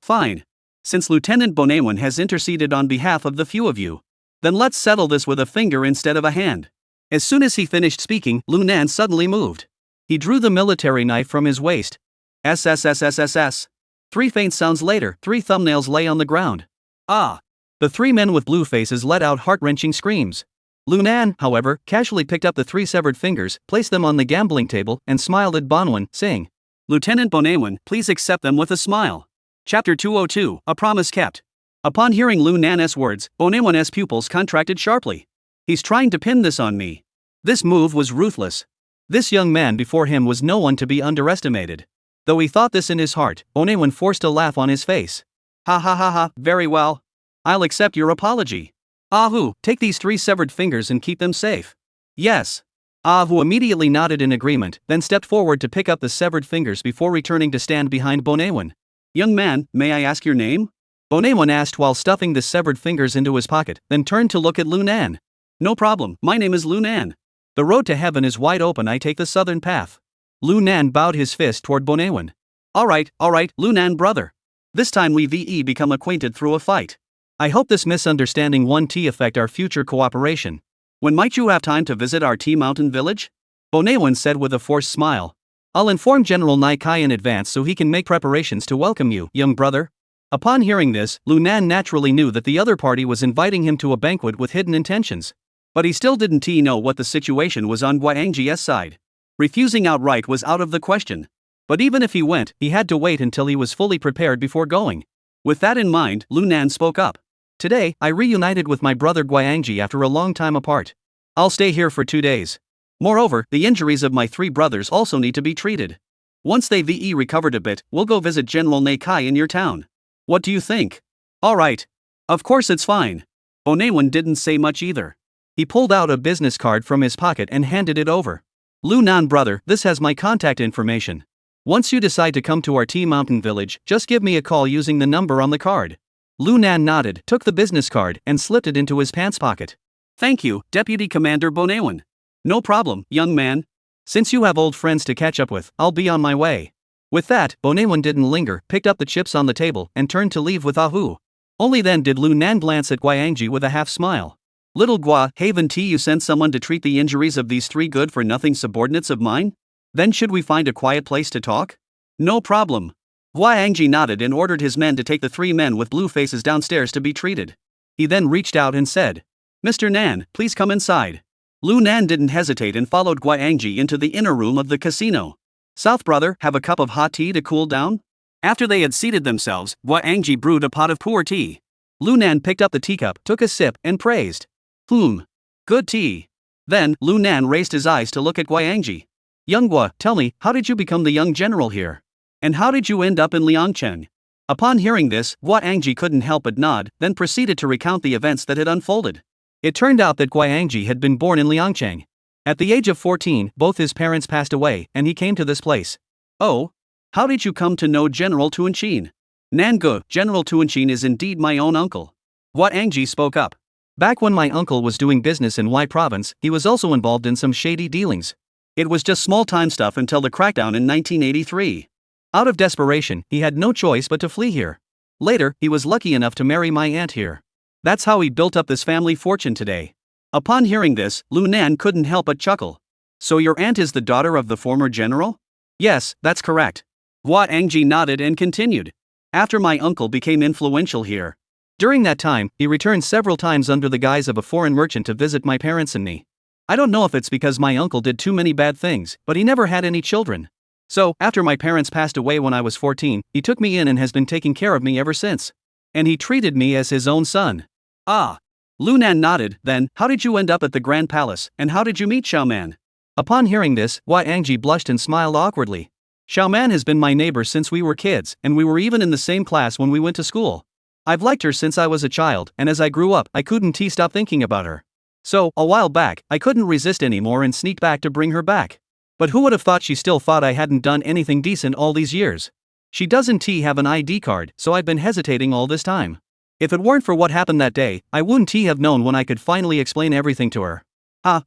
Fine. Since Lieutenant Bonewan has interceded on behalf of the few of you, then let's settle this with a finger instead of a hand. As soon as he finished speaking, Lu Nan suddenly moved. He drew the military knife from his waist. SSSSSS. 3 faint sounds later, 3 thumbnails lay on the ground. Ah! The 3 men with blue faces let out heart-wrenching screams. Lu Nan, however, casually picked up the 3 severed fingers, placed them on the gambling table, and smiled at Banwan, saying, Lieutenant Bonewan, please accept them with a smile. Chapter 202, A Promise Kept. Upon hearing Lu Nan's words, Bonewan's pupils contracted sharply. He's trying to pin this on me. This move was ruthless. This young man before him was no one to be underestimated. Though he thought this in his heart, Bonewan forced a laugh on his face. Ha ha ha ha, very well. I'll accept your apology. Ahu, take these 3 severed fingers and keep them safe. Yes. Ahu immediately nodded in agreement, then stepped forward to pick up the severed fingers before returning to stand behind Bonewan. Young man, may I ask your name? Bonewan asked while stuffing the severed fingers into his pocket, then turned to look at Lu Nan. No problem, my name is Lu Nan. The road to heaven is wide open, I take the southern path. Lu Nan bowed his fist toward Bonewan. Alright, Lu Nan brother. This time we become acquainted through a fight. I hope this misunderstanding won't affect our future cooperation. When might you have time to visit our Tea Mountain village? Bonewan said with a forced smile. I'll inform General Nai Kai in advance so he can make preparations to welcome you, young brother. Upon hearing this, Lu Nan naturally knew that the other party was inviting him to a banquet with hidden intentions. But he still didn't know what the situation was on Guangji's side. Refusing outright was out of the question. But even if he went, he had to wait until he was fully prepared before going. With that in mind, Lu Nan spoke up. Today, I reunited with my brother Guangji after a long time apart. I'll stay here for 2 days. Moreover, the injuries of my 3 brothers also need to be treated. Once they recovered a bit, we'll go visit General Nai Kai in your town. What do you think? Alright. Of course it's fine. Bonewan didn't say much either. He pulled out a business card from his pocket and handed it over. Lu Nan brother, this has my contact information. Once you decide to come to our Tea Mountain village, just give me a call using the number on the card. Lu Nan nodded, took the business card, and slipped it into his pants pocket. Thank you, Deputy Commander Bonewan. No problem, young man. Since you have old friends to catch up with, I'll be on my way. With that, Bonawan didn't linger, picked up the chips on the table, and turned to leave with Ahu. Only then did Lu Nan glance at Guangji with a half smile. Little Gua, haven't you sent someone to treat the injuries of these three good-for-nothing subordinates of mine? Then should we find a quiet place to talk? No problem. Guangji nodded and ordered his men to take the three men with blue faces downstairs to be treated. He then reached out and said, Mr. Nan, please come inside. Lu Nan didn't hesitate and followed Guangji into the inner room of the casino. South brother, have a cup of hot tea to cool down? After they had seated themselves, Guangji brewed a pot of poor tea. Lu Nan picked up the teacup, took a sip, and praised. Good tea. Then, Lu Nan raised his eyes to look at Guangji. Young Gua, tell me, how did you become the young general here? And how did you end up in Liangcheng? Upon hearing this, Guangji couldn't help but nod, then proceeded to recount the events that had unfolded. It turned out that Guangji had been born in Liangcheng. At the age of 14, both his parents passed away, and he came to this place. Oh? How did you come to know General Tuanchin? Nangu, General Tuanchin is indeed my own uncle. Guangji spoke up. Back when my uncle was doing business in Y province, he was also involved in some shady dealings. It was just small-time stuff until the crackdown in 1983. Out of desperation, he had no choice but to flee here. Later, he was lucky enough to marry my aunt here. That's how he built up this family fortune today. Upon hearing this, Lu Nan couldn't help but chuckle. So your aunt is the daughter of the former general? Yes, that's correct. Guangji nodded and continued. After my uncle became influential here. During that time, he returned several times under the guise of a foreign merchant to visit my parents and me. I don't know if it's because my uncle did too many bad things, but he never had any children. So, after my parents passed away when I was 14, he took me in and has been taking care of me ever since. And he treated me as his own son. Ah. Lu Nan nodded. Then, how did you end up at the Grand Palace, and how did you meet Xiaoman? Upon hearing this, Guangji blushed and smiled awkwardly. Xiaoman has been my neighbor since we were kids, and we were even in the same class when we went to school. I've liked her since I was a child, and as I grew up, I couldn't stop thinking about her. So, a while back, I couldn't resist anymore and sneaked back to bring her back. But who would have thought she still thought I hadn't done anything decent all these years? She doesn't have an ID card, so I've been hesitating all this time. If it weren't for what happened that day, I wouldn't have known when I could finally explain everything to her.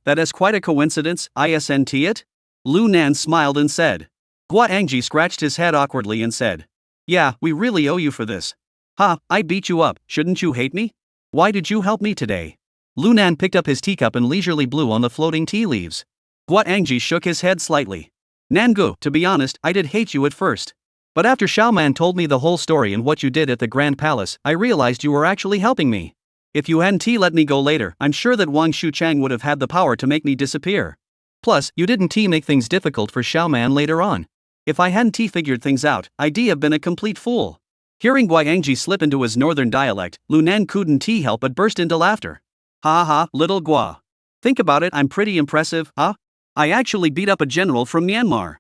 That is quite a coincidence, isn't it? Lu Nan smiled and said. Guangji scratched his head awkwardly and said. Yeah, we really owe you for this. I beat you up, shouldn't you hate me? Why did you help me today? Lu Nan picked up his teacup and leisurely blew on the floating tea leaves. Guangji shook his head slightly. Nangu, to be honest, I did hate you at first. But after Xiaoman told me the whole story and what you did at the Grand Palace, I realized you were actually helping me. If you hadn't let me go later, I'm sure that Wang Shuchang would have had the power to make me disappear. Plus, you didn't make things difficult for Xiaoman later on. If I hadn't figured things out, I'd have been a complete fool. Hearing Guangji slip into his northern dialect, Lu Nan couldn't help but burst into laughter. Little Gua. Think about it, I'm pretty impressive, huh? I actually beat up a general from Myanmar.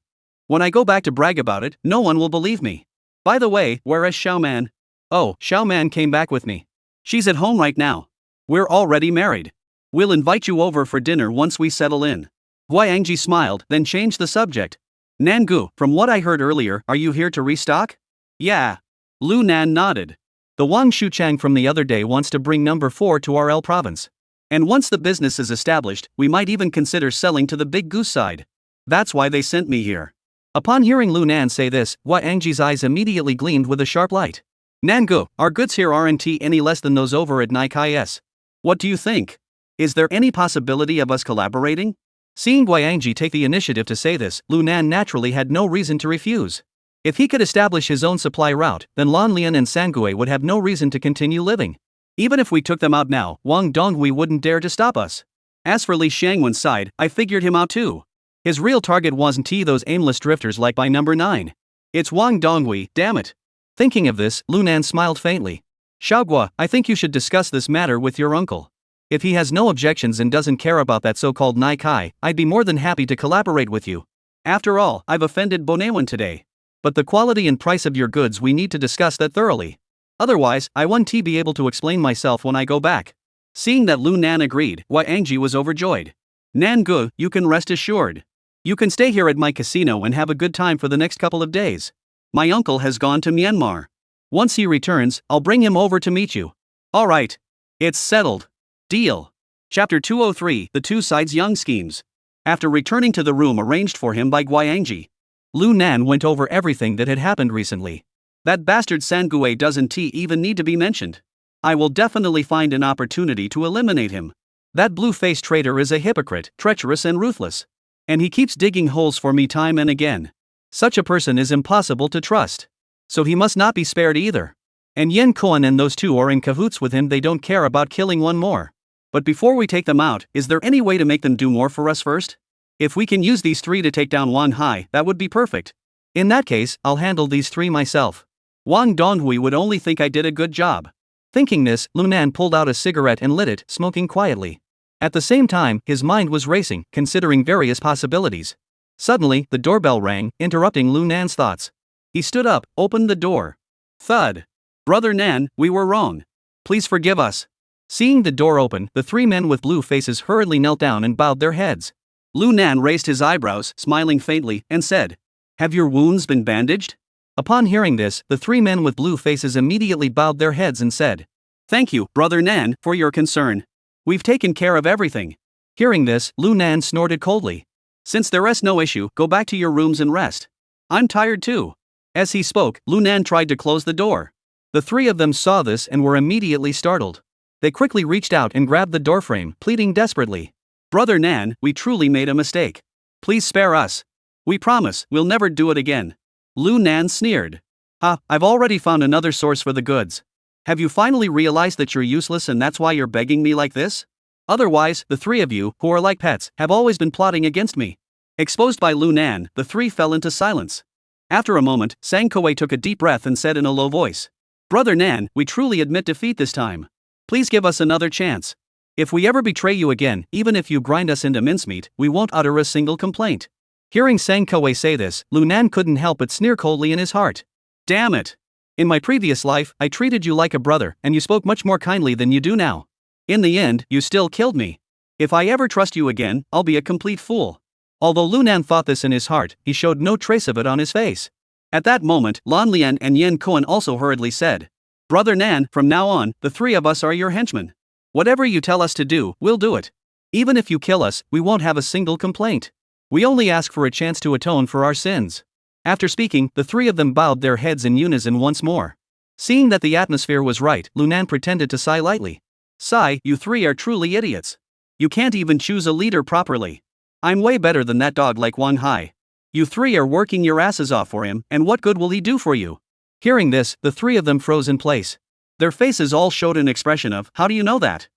When I go back to brag about it, no one will believe me. By the way, where is Xiaoman? Oh, Xiaoman came back with me. She's at home right now. We're already married. We'll invite you over for dinner once we settle in. Guangji smiled, then changed the subject. Nangu, from what I heard earlier, are you here to restock? Yeah. Lu Nan nodded. The Wang Shuchang from the other day wants to bring number 4 to RL province. And once the business is established, we might even consider selling to the Big Goose side. That's why they sent me here. Upon hearing Lu Nan say this, Guangji's eyes immediately gleamed with a sharp light. Nangu, our goods here aren't any less than those over at Nikai's. What do you think? Is there any possibility of us collaborating? Seeing Guangji take the initiative to say this, Lu Nan naturally had no reason to refuse. If he could establish his own supply route, then Lan Lian and Sangui would have no reason to continue living. Even if we took them out now, Wang Donghui wouldn't dare to stop us. As for Li Shangwen's side, I figured him out too. His real target wasn't those aimless drifters like by number 9. It's Wang Donghui, damn it. Thinking of this, Lu Nan smiled faintly. Xiaogua, I think you should discuss this matter with your uncle. If he has no objections and doesn't care about that so-called Nikai, I'd be more than happy to collaborate with you. After all, I've offended Bonawan today. But the quality and price of your goods we need to discuss that thoroughly. Otherwise, I won't be able to explain myself when I go back. Seeing that Lu Nan agreed, Guangji was overjoyed. Nangu, you can rest assured. You can stay here at my casino and have a good time for the next couple of days. My uncle has gone to Myanmar. Once he returns, I'll bring him over to meet you. Alright. It's settled. Deal. Chapter 203, The Two Sides Young Schemes. After returning to the room arranged for him by Guiyangji, Lu Nan went over everything that had happened recently. That bastard Sangue doesn't even need to be mentioned. I will definitely find an opportunity to eliminate him. That blue-faced traitor is a hypocrite, treacherous and ruthless. And he keeps digging holes for me time and again. Such a person is impossible to trust. So he must not be spared either. And Yen Koan and those two are in cahoots with him. They don't care about killing one more. But before we take them out, is there any way to make them do more for us first? If we can use these three to take down Wang Hai, that would be perfect. In that case, I'll handle these three myself. Wang Donghui would only think I did a good job. Thinking this, Lu Nan pulled out a cigarette and lit it, smoking quietly. At the same time, his mind was racing, considering various possibilities. Suddenly, the doorbell rang, interrupting Lu Nan's thoughts. He stood up, opened the door. Thud. Brother Nan, we were wrong. Please forgive us. Seeing the door open, the three men with blue faces hurriedly knelt down and bowed their heads. Lu Nan raised his eyebrows, smiling faintly, and said, "Have your wounds been bandaged?" Upon hearing this, the three men with blue faces immediately bowed their heads and said, "Thank you, Brother Nan, for your concern. We've taken care of everything." Hearing this, Lu Nan snorted coldly. "Since there is no issue, go back to your rooms and rest. I'm tired too." As he spoke, Lu Nan tried to close the door. The three of them saw this and were immediately startled. They quickly reached out and grabbed the doorframe, pleading desperately. "Brother Nan, we truly made a mistake. Please spare us. We promise we'll never do it again." Lu Nan sneered. I've already found another source for the goods. Have you finally realized that you're useless and that's why you're begging me like this? Otherwise, the three of you, who are like pets, have always been plotting against me." Exposed by Lu Nan, the three fell into silence. After a moment, Sang Koei took a deep breath and said in a low voice, "Brother Nan, we truly admit defeat this time. Please give us another chance. If we ever betray you again, even if you grind us into mincemeat, we won't utter a single complaint." Hearing Sang Koei say this, Lu Nan couldn't help but sneer coldly in his heart. "Damn it! In my previous life, I treated you like a brother, and you spoke much more kindly than you do now. In the end, you still killed me. If I ever trust you again, I'll be a complete fool." Although Lu Nan thought this in his heart, he showed no trace of it on his face. At that moment, Lan Lian and Yen Koan also hurriedly said, "Brother Nan, from now on, the three of us are your henchmen. Whatever you tell us to do, we'll do it. Even if you kill us, we won't have a single complaint. We only ask for a chance to atone for our sins." After speaking, the three of them bowed their heads in unison once more. Seeing that the atmosphere was right, Lu Nan pretended to sigh lightly. "Sigh, you three are truly idiots. You can't even choose a leader properly. I'm way better than that dog like Wang Hai. You three are working your asses off for him, and what good will he do for you?" Hearing this, the three of them froze in place. Their faces all showed an expression of, "How do you know that?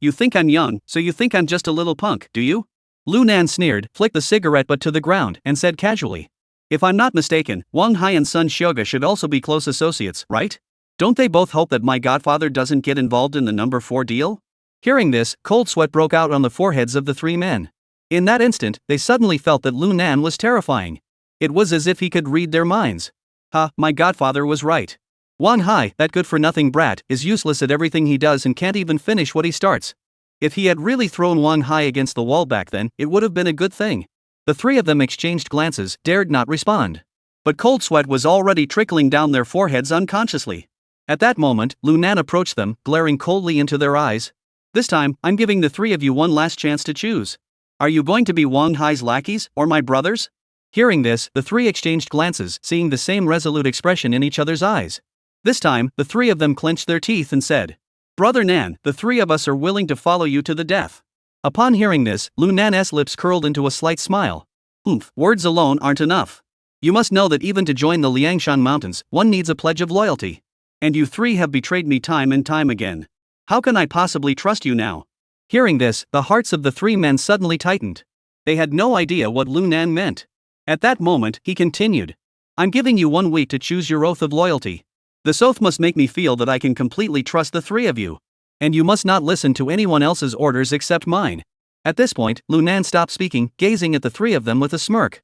You think I'm young, so you think I'm just a little punk, do you?" Lu Nan sneered, flicked the cigarette butt to the ground, and said casually, "If I'm not mistaken, Wang Hai and Sun Xioga should also be close associates, right? Don't they both hope that my godfather doesn't get involved in the number 4 deal?" Hearing this, cold sweat broke out on the foreheads of the three men. In that instant, they suddenly felt that Lu Nan was terrifying. It was as if he could read their minds. My godfather was right. Wang Hai, that good-for-nothing brat, is useless at everything he does and can't even finish what he starts. If he had really thrown Wang Hai against the wall back then, it would have been a good thing. The three of them exchanged glances, dared not respond. But cold sweat was already trickling down their foreheads unconsciously. At that moment, Lu Nan approached them, glaring coldly into their eyes. "This time, I'm giving the three of you one last chance to choose. Are you going to be Wang Hai's lackeys, or my brothers?" Hearing this, the three exchanged glances, seeing the same resolute expression in each other's eyes. This time, the three of them clenched their teeth and said, "Brother Nan, the three of us are willing to follow you to the death." Upon hearing this, Lu Nan's lips curled into a slight smile. Words alone aren't enough. You must know that even to join the Liangshan Mountains, one needs a pledge of loyalty. And you three have betrayed me time and time again. How can I possibly trust you now?" Hearing this, the hearts of the three men suddenly tightened. They had no idea what Lu Nan meant. At that moment, he continued, "I'm giving you 1 week to choose your oath of loyalty. This oath must make me feel that I can completely trust the three of you. And you must not listen to anyone else's orders except mine." At this point, Lu Nan stopped speaking, gazing at the three of them with a smirk.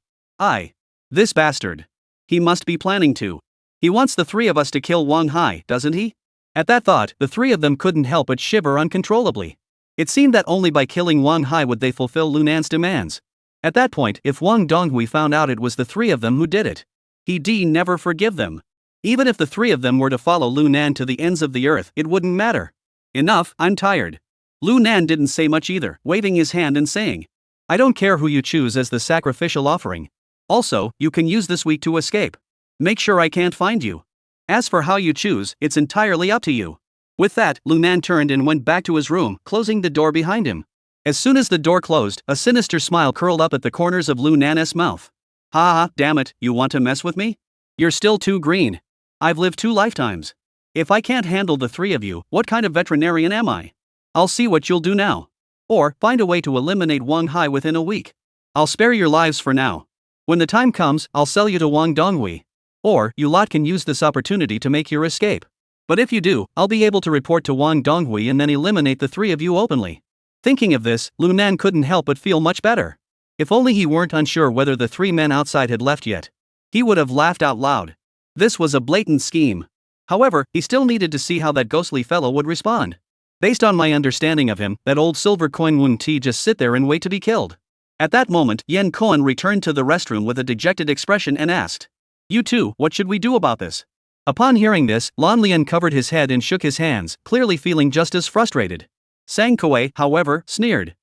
This bastard. He must be planning to. He wants the three of us to kill Wang Hai, doesn't he?" At that thought, the three of them couldn't help but shiver uncontrollably. It seemed that only by killing Wang Hai would they fulfill Lu Nan's demands. At that point, if Wang Donghui found out it was the three of them who did it, he'd never forgive them. Even if the three of them were to follow Lu Nan to the ends of the earth, it wouldn't matter. "Enough, I'm tired." Lu Nan didn't say much either, waving his hand and saying, I don't care who you choose as the sacrificial offering. Also, you can use this week to escape. Make sure I can't find you. As for how you choose, it's entirely up to you. With that, Lunan turned and went back to his room, closing the door behind him. As soon as the door closed, a sinister smile curled up at the corners of Lunan's mouth. Ha ha, damn it, you want to mess with me? You're still too green. I've lived 2 lifetimes. If I can't handle the 3 of you, what kind of veterinarian am I? I'll see what you'll do now. Or, find a way to eliminate Wang Hai within a week. I'll spare your lives for now. When the time comes, I'll sell you to Wang Donghui. Or, you lot can use this opportunity to make your escape. But if you do, I'll be able to report to Wang Donghui and then eliminate the 3 of you openly. Thinking of this, Lunan couldn't help but feel much better. If only he weren't unsure whether the 3 men outside had left yet. He would have laughed out loud. This was a blatant scheme. However, he still needed to see how that ghostly fellow would respond. Based on my understanding of him, that old silver coin wouldn't he just sit there and wait to be killed. At that moment, Yen Koan returned to the restroom with a dejected expression and asked, "You two, what should we do about this?" Upon hearing this, Lan Lian covered his head and shook his hands, clearly feeling just as frustrated. Sang Kuei, however, sneered.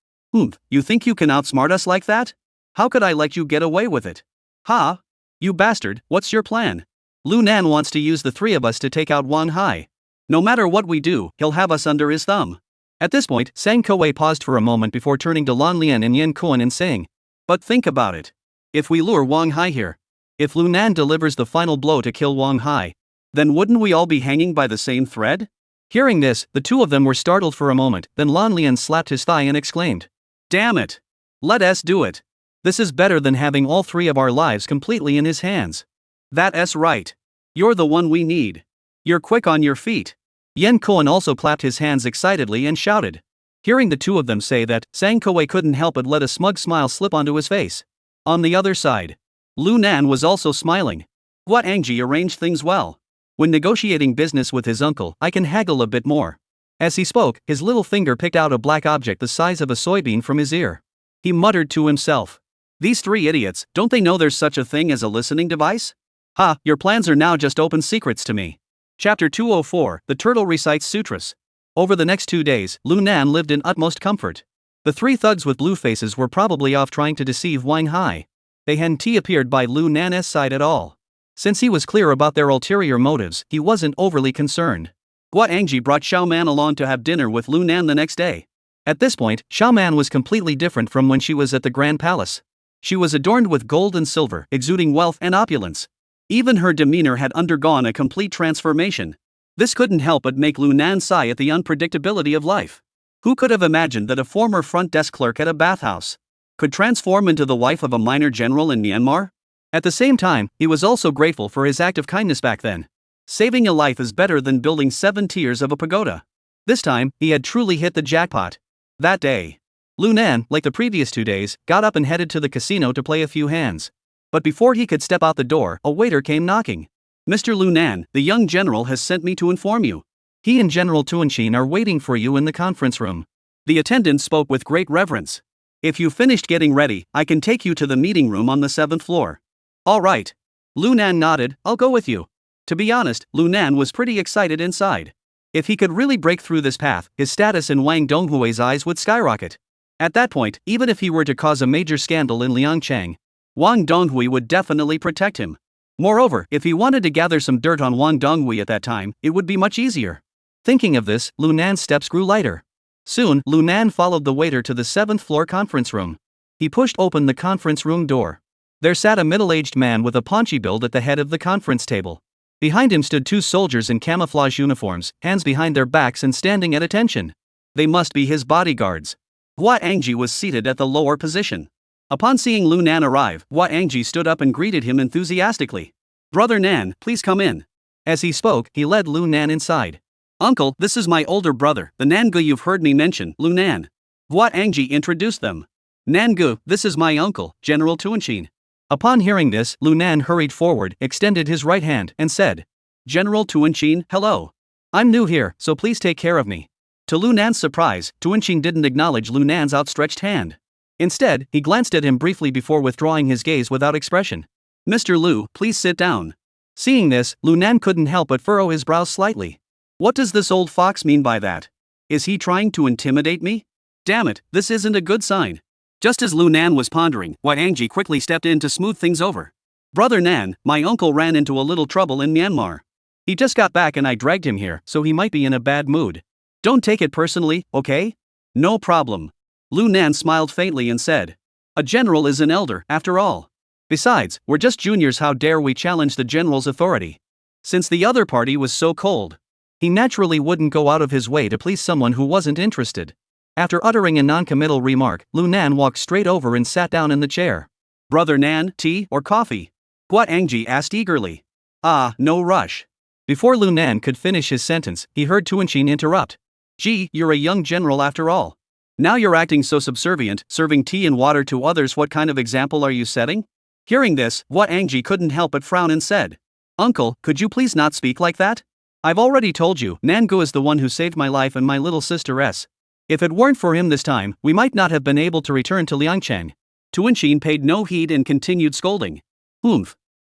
You think you can outsmart us like that? How could I let you get away with it? Ha! You bastard, what's your plan? Lunan wants to use the 3 of us to take out Wang Hai. No matter what we do, he'll have us under his thumb. At this point, Sang Kuei paused for a moment before turning to Lan Lian and Yen Koan and saying, "But think about it. If we lure Wang Hai here, if Lunan delivers the final blow to kill Wang Hai, then wouldn't we all be hanging by the same thread?" Hearing this, the 2 of them were startled for a moment, then Lan Lian slapped his thigh and exclaimed, "Damn it! Let us do it. This is better than having all 3 of our lives completely in his hands. That's right. You're the one we need. You're quick on your feet." Yen Koan also clapped his hands excitedly and shouted. Hearing the 2 of them say that, Sang Kuei couldn't help but let a smug smile slip onto his face. On the other side, Lunan was also smiling. What Angji arranged things well. When negotiating business with his uncle, I can haggle a bit more. As he spoke, his little finger picked out a black object the size of a soybean from his ear. He muttered to himself, "These 3 idiots, don't they know there's such a thing as a listening device? Ha, your plans are now just open secrets to me." Chapter 204, The Turtle Recites Sutras. Over the next 2 days, Lunan lived in utmost comfort. The 3 thugs with blue faces were probably off trying to deceive Wang Hai. They hadn't appeared by Lunan's side at all. Since he was clear about their ulterior motives, he wasn't overly concerned. Guo Angji brought Xiaoman along to have dinner with Lunan the next day. At this point, Xiaoman was completely different from when she was at the Grand Palace. She was adorned with gold and silver, exuding wealth and opulence. Even her demeanor had undergone a complete transformation. This couldn't help but make Lunan sigh at the unpredictability of life. Who could have imagined that a former front desk clerk at a bathhouse could transform into the wife of a minor general in Myanmar? At the same time, he was also grateful for his act of kindness back then. Saving a life is better than building 7 tiers of a pagoda. This time, he had truly hit the jackpot. That day, Lunan, like the previous 2 days, got up and headed to the casino to play a few hands. But before he could step out the door, a waiter came knocking. "Mr. Lunan, the young general has sent me to inform you. He and General Tuanshin are waiting for you in the conference room." The attendant spoke with great reverence. "If you finished getting ready, I can take you to the meeting room on the 7th floor. "All right." Lunan nodded, "I'll go with you." To be honest, Lunan was pretty excited inside. If he could really break through this path, his status in Wang Donghui's eyes would skyrocket. At that point, even if he were to cause a major scandal in Liangchang, Wang Donghui would definitely protect him. Moreover, if he wanted to gather some dirt on Wang Donghui at that time, it would be much easier. Thinking of this, Lunan's steps grew lighter. Soon, Lunan followed the waiter to the 7th floor conference room. He pushed open the conference room door. There sat a middle-aged man with a paunchy build at the head of the conference table. Behind him stood 2 soldiers in camouflage uniforms, hands behind their backs and standing at attention. They must be his bodyguards. Guo Angji was seated at the lower position. Upon seeing Lunan arrive, Guo Angji stood up and greeted him enthusiastically. "Brother Nan, please come in." As he spoke, he led Lunan inside. "Uncle, this is my older brother, the Nangu you've heard me mention, Lunan." Guo Angji introduced them. "Nangu, this is my uncle, General Tuanshin." Upon hearing this, Lunan hurried forward, extended his right hand, and said, "General Tuanshin, hello. I'm new here, so please take care of me." To Lunan's surprise, Tuanshin didn't acknowledge Lunan's outstretched hand. Instead, he glanced at him briefly before withdrawing his gaze without expression. "Mr. Lu, please sit down." Seeing this, Lunan couldn't help but furrow his brows slightly. What does this old fox mean by that? Is he trying to intimidate me? Damn it, this isn't a good sign. Just as Lu Nan was pondering, Wang Angji quickly stepped in to smooth things over. Brother Nan, my uncle ran into a little trouble in Myanmar. He just got back and I dragged him here, so he might be in a bad mood. Don't take it personally, okay? No problem. Lu Nan smiled faintly and said. A general is an elder, after all. Besides, we're just juniors, how dare we challenge the general's authority? Since the other party was so cold, he naturally wouldn't go out of his way to please someone who wasn't interested. After uttering a non-committal remark, Lu Nan walked straight over and sat down in the chair. Brother Nan, tea or coffee? Guat Angji asked eagerly. Ah, no rush. Before Lu Nan could finish his sentence, he heard Tuanshin interrupt. Gee, you're a young general after all. Now you're acting so subservient, serving tea and water to others. What kind of example are you setting? Hearing this, Guat Angji couldn't help but frown and said. Uncle, could you please not speak like that? I've already told you, Nangu is the one who saved my life and my little sister S. If it weren't for him this time, we might not have been able to return to Liangcheng. Tuanshin paid no heed and continued scolding.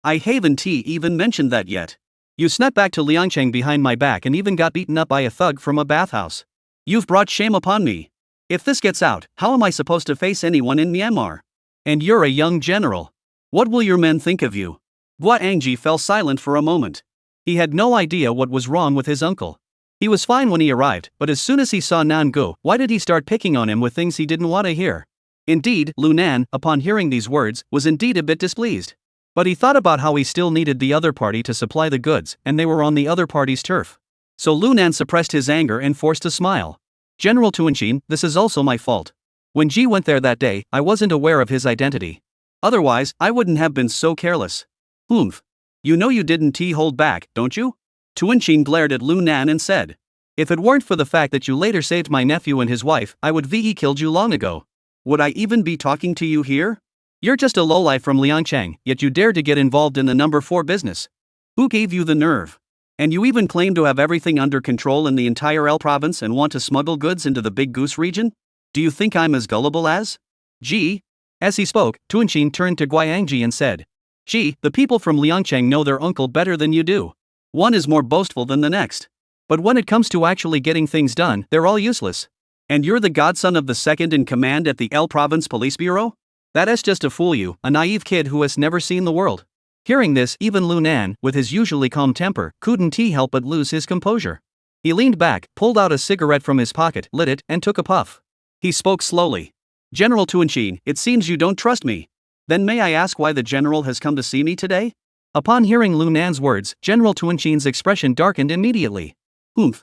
I haven't even mentioned that yet. You snuck back to Liangcheng behind my back and even got beaten up by a thug from a bathhouse. You've brought shame upon me. If this gets out, how am I supposed to face anyone in Myanmar? And you're a young general. What will your men think of you? Guat Angji fell silent for a moment. He had no idea what was wrong with his uncle. He was fine when he arrived, but as soon as he saw Nangu, why did he start picking on him with things he didn't want to hear? Indeed, Lu Nan, upon hearing these words, was indeed a bit displeased. But he thought about how he still needed the other party to supply the goods, and they were on the other party's turf. So Lu Nan suppressed his anger and forced a smile. General Tuanshin, this is also my fault. When Ji went there that day, I wasn't aware of his identity. Otherwise, I wouldn't have been so careless. You know you didn't hold back, don't you? Tuanshin glared at Lu Nan and said. If it weren't for the fact that you later saved my nephew and his wife, I would have killed you long ago. Would I even be talking to you here? You're just a lowlife from Liangcheng, yet you dare to get involved in the number 4 business. Who gave you the nerve? And you even claim to have everything under control in the entire L province and want to smuggle goods into the Big Goose region? Do you think I'm as gullible as? Gee. As he spoke, Tuanshin turned to Guiyangji and said. Gee, the people from Liangcheng know their uncle better than you do. One is more boastful than the next. But when it comes to actually getting things done, they're all useless. And you're the godson of the second in command at the L Province Police Bureau? That is just to fool you, a naive kid who has never seen the world. Hearing this, even Lu Nan, with his usually calm temper, couldn't help but lose his composure. He leaned back, pulled out a cigarette from his pocket, lit it, and took a puff. He spoke slowly. General Tuanshin, it seems you don't trust me. Then may I ask why the general has come to see me today? Upon hearing Lu Nan's words, General Tuanshin's expression darkened immediately.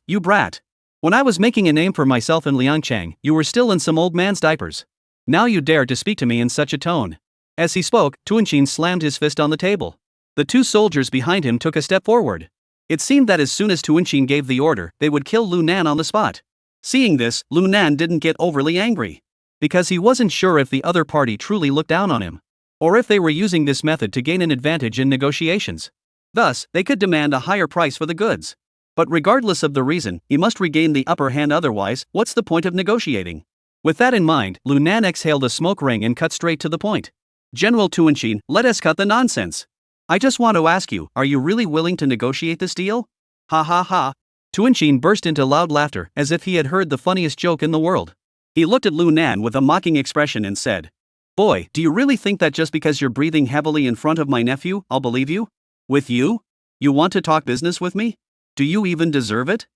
You brat. When I was making a name for myself in Liangcheng, you were still in some old man's diapers. Now you dare to speak to me in such a tone. As he spoke, Tuanshin slammed his fist on the table. The 2 soldiers behind him took a step forward. It seemed that as soon as Tuanshin gave the order, they would kill Lu Nan on the spot. Seeing this, Lu Nan didn't get overly angry. Because he wasn't sure if the other party truly looked down on him. Or if they were using this method to gain an advantage in negotiations. Thus, they could demand a higher price for the goods. But regardless of the reason, he must regain the upper hand, otherwise, what's the point of negotiating? With that in mind, Lu Nan exhaled a smoke ring and cut straight to the point. General Tuanshin, let us cut the nonsense. I just want to ask you, are you really willing to negotiate this deal? Ha ha ha. Tuanshin burst into loud laughter, as if he had heard the funniest joke in the world. He looked at Lu Nan with a mocking expression and said, Boy, do you really think that just because you're breathing heavily in front of my nephew, I'll believe you? With you? You want to talk business with me? Do you even deserve it?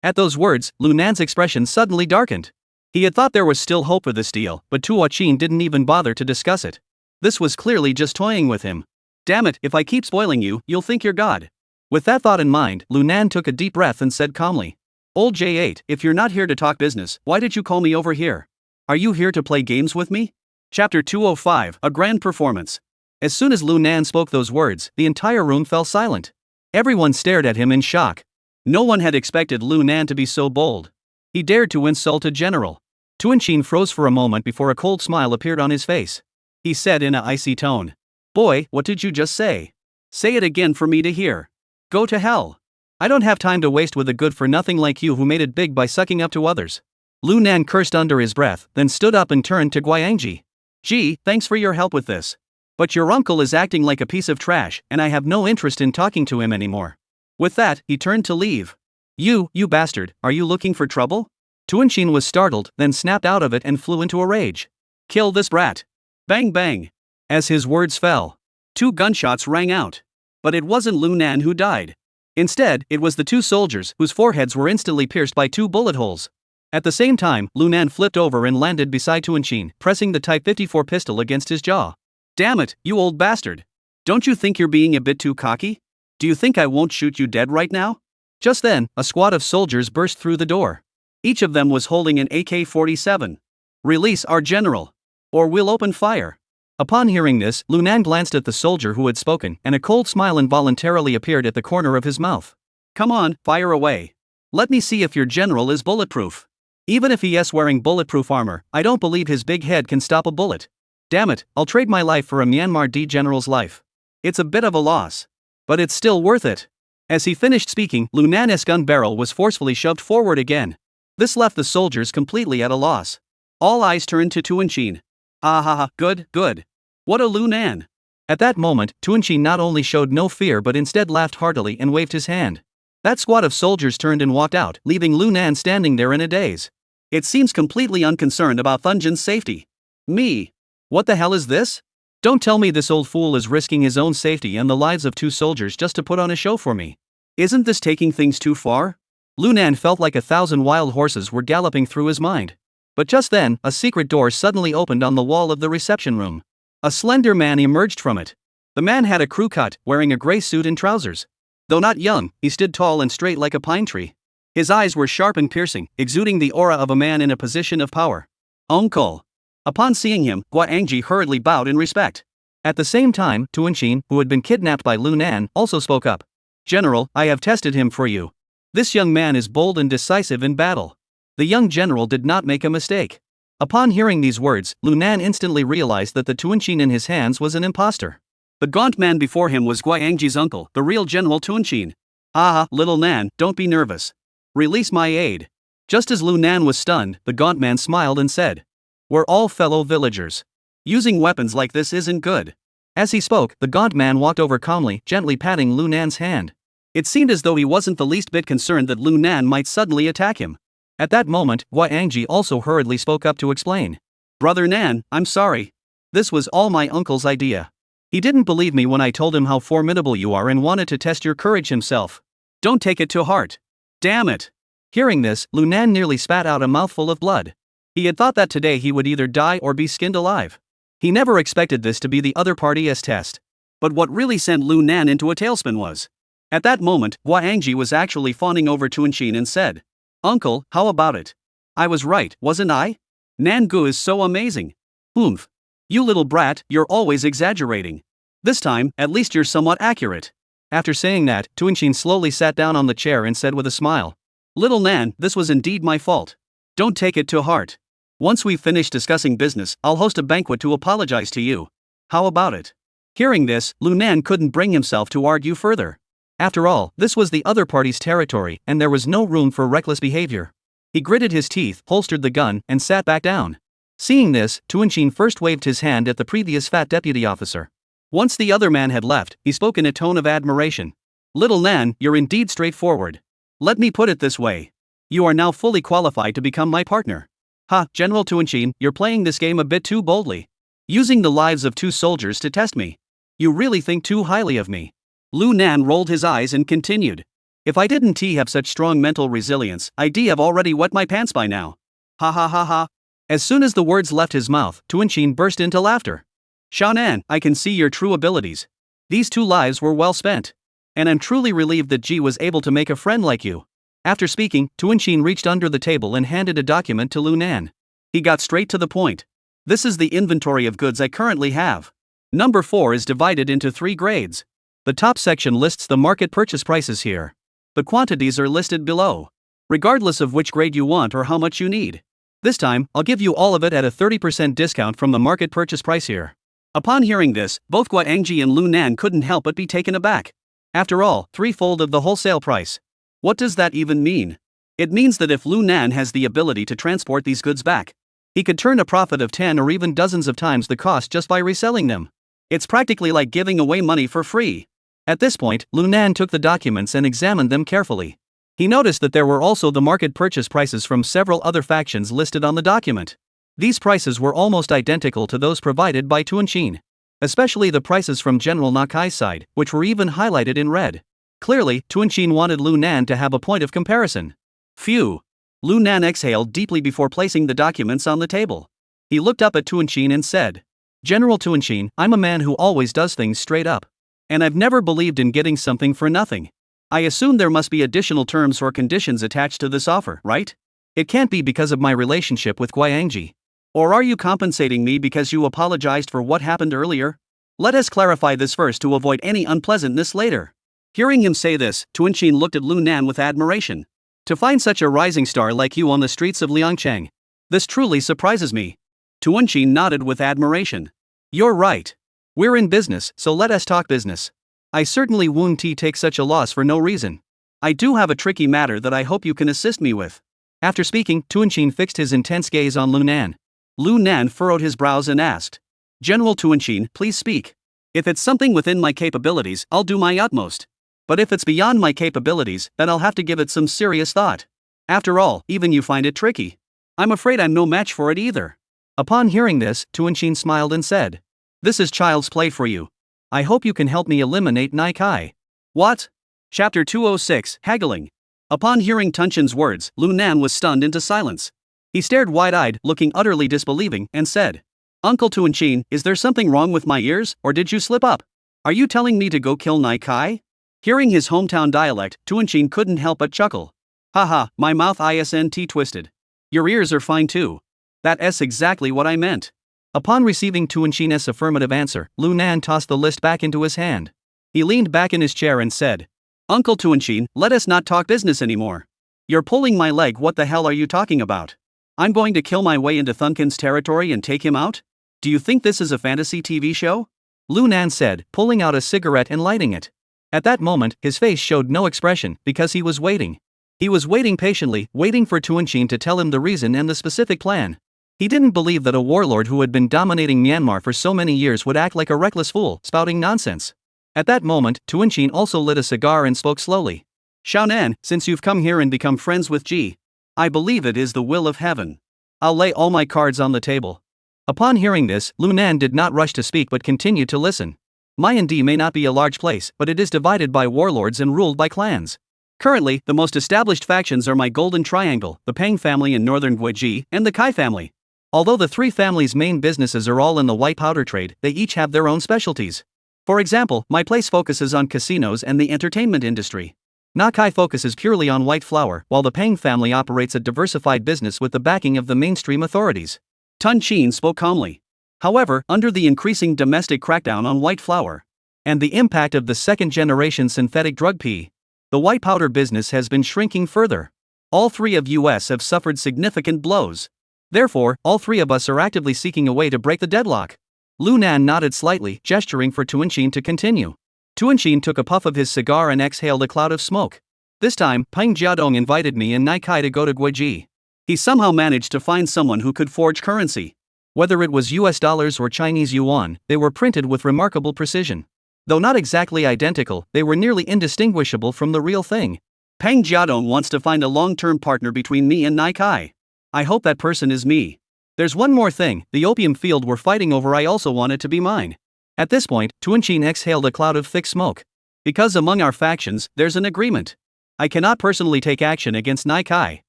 At those words, Lu Nan's expression suddenly darkened. He had thought there was still hope for this deal, but Tuanshin didn't even bother to discuss it. This was clearly just toying with him. Damn it, if I keep spoiling you, you'll think you're God. With that thought in mind, Lu Nan took a deep breath and said calmly. Old J8, if you're not here to talk business, why did you call me over here? Are you here to play games with me? Chapter 205, A Grand Performance. As soon as Lu Nan spoke those words, the entire room fell silent. Everyone stared at him in shock. No one had expected Lu Nan to be so bold. He dared to insult a general. Tuanshin froze for a moment before a cold smile appeared on his face. He said in an icy tone. Boy, what did you just say? Say it again for me to hear. Go to hell. I don't have time to waste with a good-for-nothing like you who made it big by sucking up to others. Lu Nan cursed under his breath, then stood up and turned to Guiyangji. Gee, thanks for your help with this. But your uncle is acting like a piece of trash, and I have no interest in talking to him anymore. With that, he turned to leave. You bastard, are you looking for trouble? Tuanshin was startled, then snapped out of it and flew into a rage. Kill this brat. Bang bang. As his words fell, 2 gunshots rang out. But it wasn't Lu Nan who died. Instead, it was the 2 soldiers whose foreheads were instantly pierced by 2 bullet holes. At the same time, Lu Nan flipped over and landed beside Tuanshin, pressing the Type 54 pistol against his jaw. Damn it, you old bastard. Don't you think you're being a bit too cocky? Do you think I won't shoot you dead right now? Just then, a squad of soldiers burst through the door. Each of them was holding an AK-47. Release our general, or we'll open fire. Upon hearing this, Lu Nan glanced at the soldier who had spoken, and a cold smile involuntarily appeared at the corner of his mouth. Come on, fire away. Let me see if your general is bulletproof. Even if he is wearing bulletproof armor, I don't believe his big head can stop a bullet. Damn it, I'll trade my life for a Myanmar general's life. It's a bit of a loss, but it's still worth it. As he finished speaking, Lu Nan's gun barrel was forcefully shoved forward again. This left the soldiers completely at a loss. All eyes turned to Tuanshin. Ah ha ha, good, good. What a Lu Nan. At that moment, Tuanshin not only showed no fear but instead laughed heartily and waved his hand. That squad of soldiers turned and walked out, leaving Lu Nan standing there in a daze. It seems completely unconcerned about Thunjan's safety. Me. What the hell is this? Don't tell me this old fool is risking his own safety and the lives of 2 soldiers just to put on a show for me. Isn't this taking things too far? Lu Nan felt like 1,000 wild horses were galloping through his mind. But just then, a secret door suddenly opened on the wall of the reception room. A slender man emerged from it. The man had a crew cut, wearing a gray suit and trousers. Though not young, he stood tall and straight like a pine tree. His eyes were sharp and piercing, exuding the aura of a man in a position of power. Uncle. Upon seeing him, Gua Angji hurriedly bowed in respect. At the same time, Tuanshin, who had been kidnapped by Lu Nan, also spoke up. General, I have tested him for you. This young man is bold and decisive in battle. The young general did not make a mistake. Upon hearing these words, Lu Nan instantly realized that the Tuanshin in his hands was an impostor. The gaunt man before him was Gua Angji's uncle, the real General Tuanshin. Ah, little Nan, don't be nervous. Release my aide. Just as Lu Nan was stunned, the gaunt man smiled and said, we're all fellow villagers. Using weapons like this isn't good. As he spoke, the gaunt man walked over calmly, gently patting Lu Nan's hand. It seemed as though he wasn't the least bit concerned that Lu Nan might suddenly attack him. At that moment, Gua Angji also hurriedly spoke up to explain. Brother Nan, I'm sorry. This was all my uncle's idea. He didn't believe me when I told him how formidable you are and wanted to test your courage himself. Don't take it to heart. Damn it. Hearing this, Lu Nan nearly spat out a mouthful of blood. He had thought that today he would either die or be skinned alive. He never expected this to be the other party's test. But what really sent Lu Nan into a tailspin was. At that moment, Gua Angji was actually fawning over Tuanshin and said, Uncle, how about it? I was right, wasn't I? Nan Gu is so amazing. Oomph. You little brat, you're always exaggerating. This time, at least you're somewhat accurate. After saying that, Tuanshin slowly sat down on the chair and said with a smile, Little Nan, this was indeed my fault. Don't take it to heart. Once we've finished discussing business, I'll host a banquet to apologize to you. How about it? Hearing this, Lu Nan couldn't bring himself to argue further. After all, this was the other party's territory, and there was no room for reckless behavior. He gritted his teeth, holstered the gun, and sat back down. Seeing this, Tuanshin first waved his hand at the previous fat deputy officer. Once the other man had left, he spoke in a tone of admiration. Little Nan, you're indeed straightforward. Let me put it this way. You are now fully qualified to become my partner. Ha, General Tuanshin, you're playing this game a bit too boldly. Using the lives of 2 soldiers to test me. You really think too highly of me. Lu Nan rolled his eyes and continued. If I didn't have such strong mental resilience, I'd have already wet my pants by now. Ha ha ha ha. As soon as the words left his mouth, Tuanshin burst into laughter. Shaonan, I can see your true abilities. These 2 lives were well spent. And I'm truly relieved that Ji was able to make a friend like you. After speaking, Tuanshin reached under the table and handed a document to Lu Nan. He got straight to the point. This is the inventory of goods I currently have. Number 4 is divided into 3 grades. The top section lists the market purchase prices here. The quantities are listed below. Regardless of which grade you want or how much you need. This time, I'll give you all of it at a 30% discount from the market purchase price here. Upon hearing this, both Gua Angji and Lu Nan couldn't help but be taken aback. After all, 3-fold of the wholesale price. What does that even mean? It means that if Lu Nan has the ability to transport these goods back, he could turn a profit of 10 or even dozens of times the cost just by reselling them. It's practically like giving away money for free. At this point, Lu Nan took the documents and examined them carefully. He noticed that there were also the market purchase prices from several other factions listed on the document. These prices were almost identical to those provided by Tuanshin. Especially the prices from General Nakai's side, which were even highlighted in red. Clearly, Tuanshin wanted Lu Nan to have a point of comparison. Phew. Lu Nan exhaled deeply before placing the documents on the table. He looked up at Tuanshin and said, General Tuanshin, I'm a man who always does things straight up. And I've never believed in getting something for nothing. I assume there must be additional terms or conditions attached to this offer, right? It can't be because of my relationship with Guiyangji. Or are you compensating me because you apologized for what happened earlier? Let us clarify this first to avoid any unpleasantness later. Hearing him say this, Tuanshin looked at Lu Nan with admiration. To find such a rising star like you on the streets of Liangcheng. This truly surprises me. Tuanshin nodded with admiration. You're right. We're in business, so let us talk business. I certainly won't take such a loss for no reason. I do have a tricky matter that I hope you can assist me with. After speaking, Tuanshin fixed his intense gaze on Lu Nan. Lu Nan furrowed his brows and asked, General Tuanshin, please speak. If it's something within my capabilities, I'll do my utmost. But if it's beyond my capabilities, then I'll have to give it some serious thought. After all, even you find it tricky. I'm afraid I'm no match for it either. Upon hearing this, Tuanshin smiled and said, This is child's play for you. I hope you can help me eliminate Naikai. What? Chapter 206, Haggling. Upon hearing Tuanshin's words, Lu Nan was stunned into silence. He stared wide-eyed, looking utterly disbelieving, and said, Uncle Tuanshin, is there something wrong with my ears, or did you slip up? Are you telling me to go kill Naikai? Hearing his hometown dialect, Tuanshin couldn't help but chuckle. Haha, my mouth isn't twisted. Your ears are fine too. That's exactly what I meant. Upon receiving Tuanshin's affirmative answer, Lu Nan tossed the list back into his hand. He leaned back in his chair and said, Uncle Tuanshin, let us not talk business anymore. You're pulling my leg, what the hell are you talking about? I'm going to kill my way into Thunkin's territory and take him out? Do you think this is a fantasy TV show? Lu Nan said, pulling out a cigarette and lighting it. At that moment, his face showed no expression, because he was waiting. He was waiting patiently, waiting for Tuanshin to tell him the reason and the specific plan. He didn't believe that a warlord who had been dominating Myanmar for so many years would act like a reckless fool, spouting nonsense. At that moment, Tuanshin also lit a cigar and spoke slowly. Xiaonan, since you've come here and become friends with Ji, I believe it is the will of heaven. I'll lay all my cards on the table. Upon hearing this, Lu Nan did not rush to speak but continued to listen. Myanmar may not be a large place, but it is divided by warlords and ruled by clans. Currently, the most established factions are my Golden Triangle, the Pang family in northern Guiji, and the Kai family. Although the three families' main businesses are all in the white powder trade, they each have their own specialties. For example, my place focuses on casinos and the entertainment industry. Nakai focuses purely on white flour, while the Pang family operates a diversified business with the backing of the mainstream authorities. Tuanshin spoke calmly. However, under the increasing domestic crackdown on white flour and the impact of the second-generation synthetic drug P, the white powder business has been shrinking further. All three of us have suffered significant blows. Therefore, all three of us are actively seeking a way to break the deadlock. Lu Nan nodded slightly, gesturing for Tuanshin to continue. Tuanshin took a puff of his cigar and exhaled a cloud of smoke. This time, Peng Jiadong invited me and Naikai to go to Guiji. He somehow managed to find someone who could forge currency. Whether it was US dollars or Chinese yuan, they were printed with remarkable precision. Though not exactly identical, they were nearly indistinguishable from the real thing. Peng Jiadong wants to find a long-term partner between me and Naikai. I hope that person is me. There's one more thing, the opium field we're fighting over, I also want it to be mine. At this point, Tuanshin exhaled a cloud of thick smoke. Because among our factions, there's an agreement. I cannot personally take action against Naikai.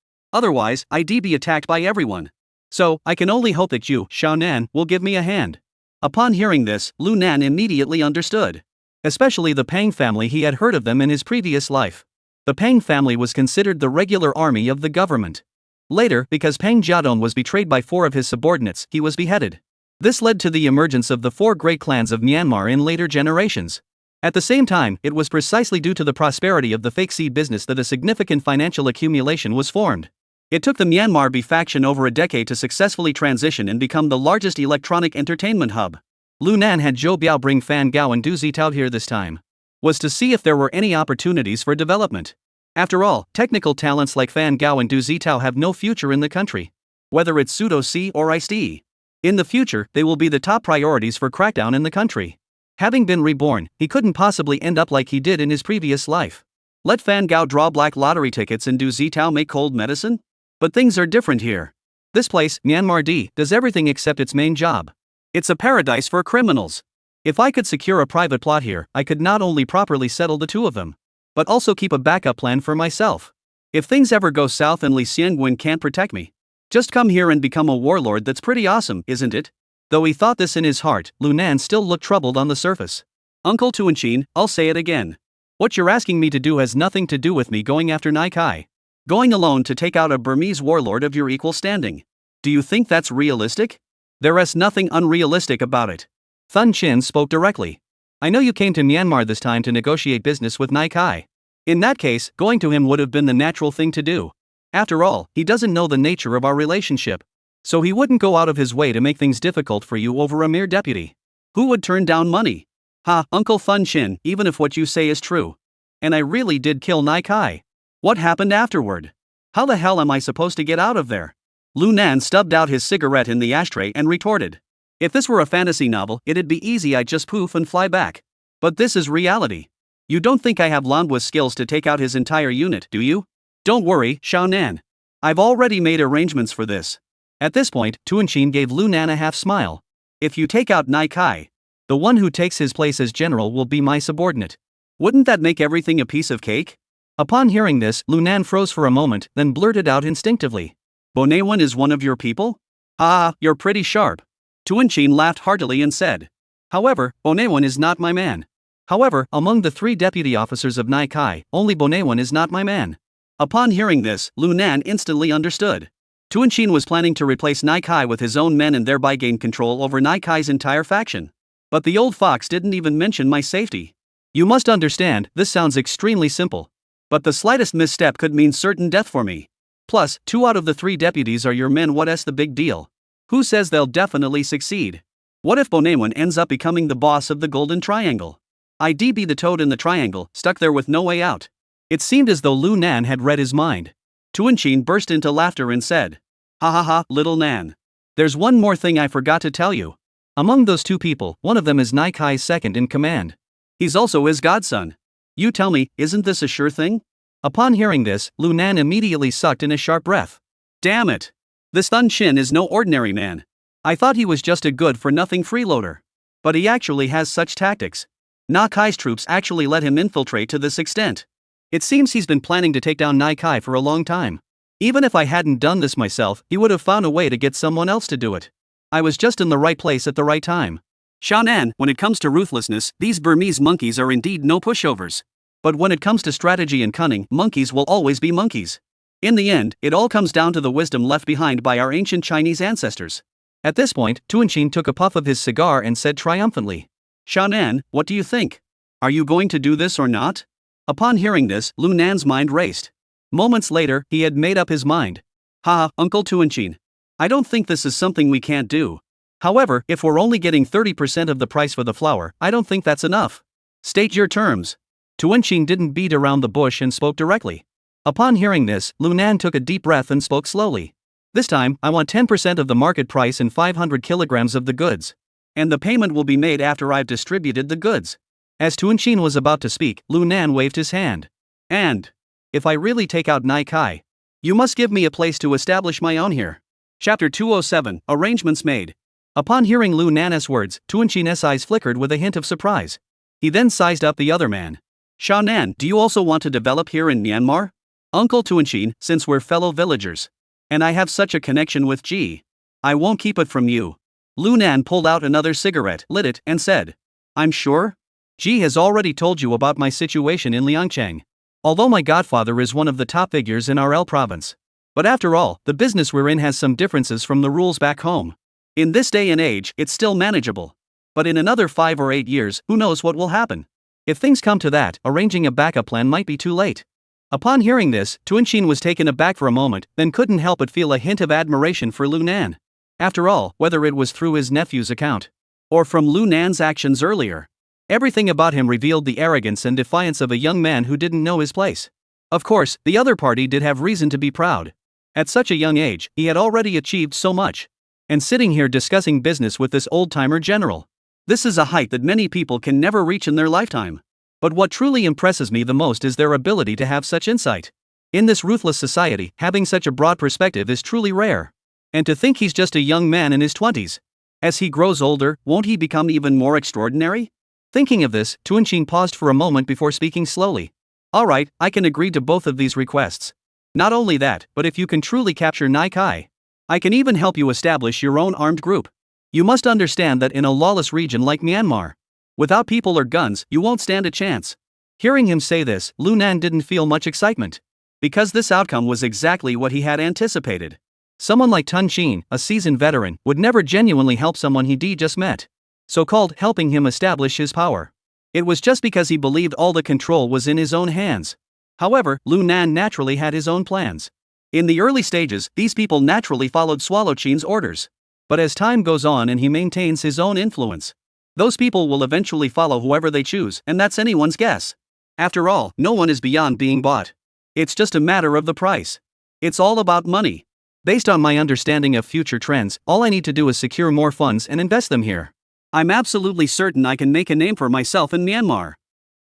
Otherwise, I'd be attacked by everyone. So, I can only hope that you, Xiaonan, will give me a hand. Upon hearing this, Lu Nan immediately understood. Especially the Pang family, he had heard of them in his previous life. The Pang family was considered the regular army of the government. Later, because Peng Jiadong was betrayed by 4 of his subordinates, he was beheaded. This led to the emergence of the 4 great clans of Myanmar in later generations. At the same time, it was precisely due to the prosperity of the fake seed business that a significant financial accumulation was formed. It took the Myanmar B faction over a decade to successfully transition and become the largest electronic entertainment hub. Lu Nan had Zhou Biao bring Fan Gao and Du Zitao here this time. Was to see if there were any opportunities for development. After all, technical talents like Fan Gao and Du Zitao have no future in the country. Whether it's pseudo-C or ICE. In the future, they will be the top priorities for crackdown in the country. Having been reborn, he couldn't possibly end up like he did in his previous life. Let Fan Gao draw black lottery tickets and Du Zitao make cold medicine? But things are different here. This place, Myanmar D, does everything except its main job. It's a paradise for criminals. If I could secure a private plot here, I could not only properly settle the two of them, but also keep a backup plan for myself. If things ever go south and Lee Seung-gun can't protect me, just come here and become a warlord. That's pretty awesome, isn't it? Though he thought this in his heart, Lunan still looked troubled on the surface. Uncle Tuanchin, I'll say it again. What you're asking me to do has nothing to do with me going after Nai Kai. Going alone to take out a Burmese warlord of your equal standing. Do you think that's realistic? There is nothing unrealistic about it. Thun Chin spoke directly. I know you came to Myanmar this time to negotiate business with Nai Kai. In that case, going to him would have been the natural thing to do. After all, he doesn't know the nature of our relationship. So he wouldn't go out of his way to make things difficult for you over a mere deputy. Who would turn down money? Ha, Uncle Thun Chin, even if what you say is true. And I really did kill Nai Kai. What happened afterward? How the hell am I supposed to get out of there? Lunan stubbed out his cigarette in the ashtray and retorted. If this were a fantasy novel, it'd be easy. I'd just poof and fly back. But this is reality. You don't think I have Lanwa's skills to take out his entire unit, do you? Don't worry, Xiao Nan. I've already made arrangements for this. At this point, Tuanchin gave Lunan a half smile. If you take out Nai Kai, the one who takes his place as general will be my subordinate. Wouldn't that make everything a piece of cake? Upon hearing this, Lunan froze for a moment, then blurted out instinctively. Bonewan is one of your people? Ah, you're pretty sharp. Tuanchin laughed heartily and said. However, Bonewan is not my man. However, among the 3 deputy officers of Nai Kai, only Bonewan is not my man. Upon hearing this, Lunan instantly understood. Tuanchin was planning to replace Nai Kai with his own men and thereby gain control over Nai Kai's entire faction. But the old fox didn't even mention my safety. You must understand, this sounds extremely simple. But the slightest misstep could mean certain death for me. Plus, 2 out of the 3 deputies are your men. What's the big deal? Who says they'll definitely succeed? What if Bonewan ends up becoming the boss of the Golden Triangle? I'd be the toad in the triangle, stuck there with no way out. It seemed as though Lunan had read his mind. Tuanchin burst into laughter and said. Ha ha ha, little Nan. There's one more thing I forgot to tell you. Among those 2 people, one of them is Nai Kai's second in command. He's also his godson. You tell me, isn't this a sure thing? Upon hearing this, Lunan immediately sucked in a sharp breath. Damn it! This Thun Chin is no ordinary man. I thought he was just a good-for-nothing freeloader. But he actually has such tactics. Nai Kai's troops actually let him infiltrate to this extent. It seems he's been planning to take down Nai Kai for a long time. Even if I hadn't done this myself, he would have found a way to get someone else to do it. I was just in the right place at the right time. Shannan, when it comes to ruthlessness, these Burmese monkeys are indeed no pushovers. But when it comes to strategy and cunning, monkeys will always be monkeys. In the end, it all comes down to the wisdom left behind by our ancient Chinese ancestors. At this point, Tuanchin took a puff of his cigar and said triumphantly. Shannan, what do you think? Are you going to do this or not? Upon hearing this, Lunan's mind raced. Moments later, he had made up his mind. Ha, Uncle Tuanchin. I don't think this is something we can't do. However, if we're only getting 30% of the price for the flour, I don't think that's enough. State your terms. Tuanchin didn't beat around the bush and spoke directly. Upon hearing this, Lunan took a deep breath and spoke slowly. This time, I want 10% of the market price and 500 kilograms of the goods. And the payment will be made after I've distributed the goods. As Tuanchin was about to speak, Lunan waved his hand. And if I really take out Nai Kai, you must give me a place to establish my own here. Chapter 207, Arrangements Made. Upon hearing Lunan's words, Tuanchin's eyes flickered with a hint of surprise. He then sized up the other man. Shannan, do you also want to develop here in Myanmar? Uncle Tuanchin, since we're fellow villagers. And I have such a connection with G. I won't keep it from you. Lunan pulled out another cigarette, lit it, and said. I'm sure? G has already told you about my situation in Liangchang. Although my godfather is one of the top figures in RL province. But after all, the business we're in has some differences from the rules back home. In this day and age, it's still manageable. But in another 5 or 8 years, who knows what will happen? If things come to that, arranging a backup plan might be too late. Upon hearing this, Tuanchin was taken aback for a moment, then couldn't help but feel a hint of admiration for Lunan. After all, whether it was through his nephew's account, or from Lunan's actions earlier, everything about him revealed the arrogance and defiance of a young man who didn't know his place. Of course, the other party did have reason to be proud. At such a young age, he had already achieved so much. And sitting here discussing business with this old-timer general. This is a height that many people can never reach in their lifetime. But what truly impresses me the most is their ability to have such insight. In this ruthless society, having such a broad perspective is truly rare. And to think he's just a young man in his 20s. As he grows older, won't he become even more extraordinary? Thinking of this, Tuanshin paused for a moment before speaking slowly. Alright, I can agree to both of these requests. Not only that, but if you can truly capture Naikai, I can even help you establish your own armed group. You must understand that in a lawless region like Myanmar, without people or guns, you won't stand a chance. Hearing him say this, Lunan didn't feel much excitement. Because this outcome was exactly what he had anticipated. Someone like Tuanshin, a seasoned veteran, would never genuinely help someone he just met. So-called helping him establish his power. It was just because he believed all the control was in his own hands. However, Lunan naturally had his own plans. In the early stages, these people naturally followed Swallowchin's orders. But as time goes on and he maintains his own influence, those people will eventually follow whoever they choose, and that's anyone's guess. After all, no one is beyond being bought. It's just a matter of the price. It's all about money. Based on my understanding of future trends, all I need to do is secure more funds and invest them here. I'm absolutely certain I can make a name for myself in Myanmar.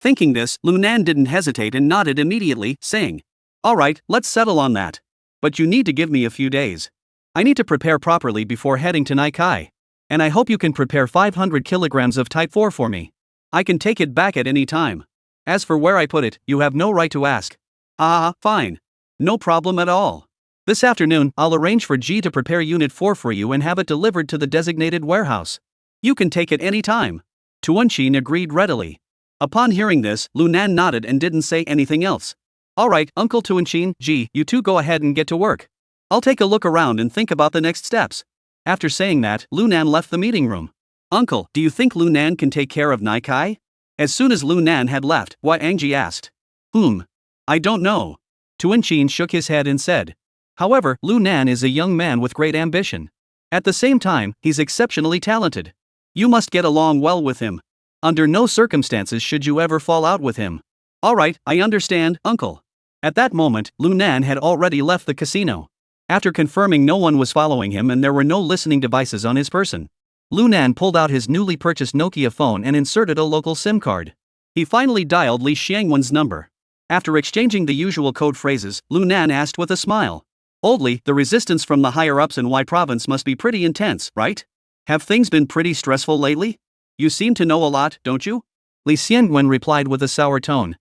Thinking this, Lunan didn't hesitate and nodded immediately, saying, Alright, let's settle on that. But you need to give me a few days. I need to prepare properly before heading to Naikai. And I hope you can prepare 500 kilograms of Type 4 for me. I can take it back at any time. As for where I put it, you have no right to ask. Fine. No problem at all. This afternoon, I'll arrange for G to prepare Unit 4 for you and have it delivered to the designated warehouse. You can take it any time. Tuanshin agreed readily. Upon hearing this, Lunan nodded and didn't say anything else. Alright, Uncle Tuanshin, G, you two go ahead and get to work. I'll take a look around and think about the next steps. After saying that, Lunan left the meeting room. Uncle, do you think Lunan can take care of Naikai? As soon as Lunan had left, Hua Angji asked. I don't know. Tuanshin shook his head and said. However, Lunan is a young man with great ambition. At the same time, he's exceptionally talented. You must get along well with him. Under no circumstances should you ever fall out with him. Alright, I understand, Uncle. At that moment, Lunan had already left the casino. After confirming no one was following him and there were no listening devices on his person, Lunan pulled out his newly purchased Nokia phone and inserted a local SIM card. He finally dialed Li Xiangwen's number. After exchanging the usual code phrases, Lunan asked with a smile. Oldly, the resistance from the higher-ups in Y province must be pretty intense, right? Have things been pretty stressful lately? You seem to know a lot, don't you? Li Xiangwen replied with a sour tone.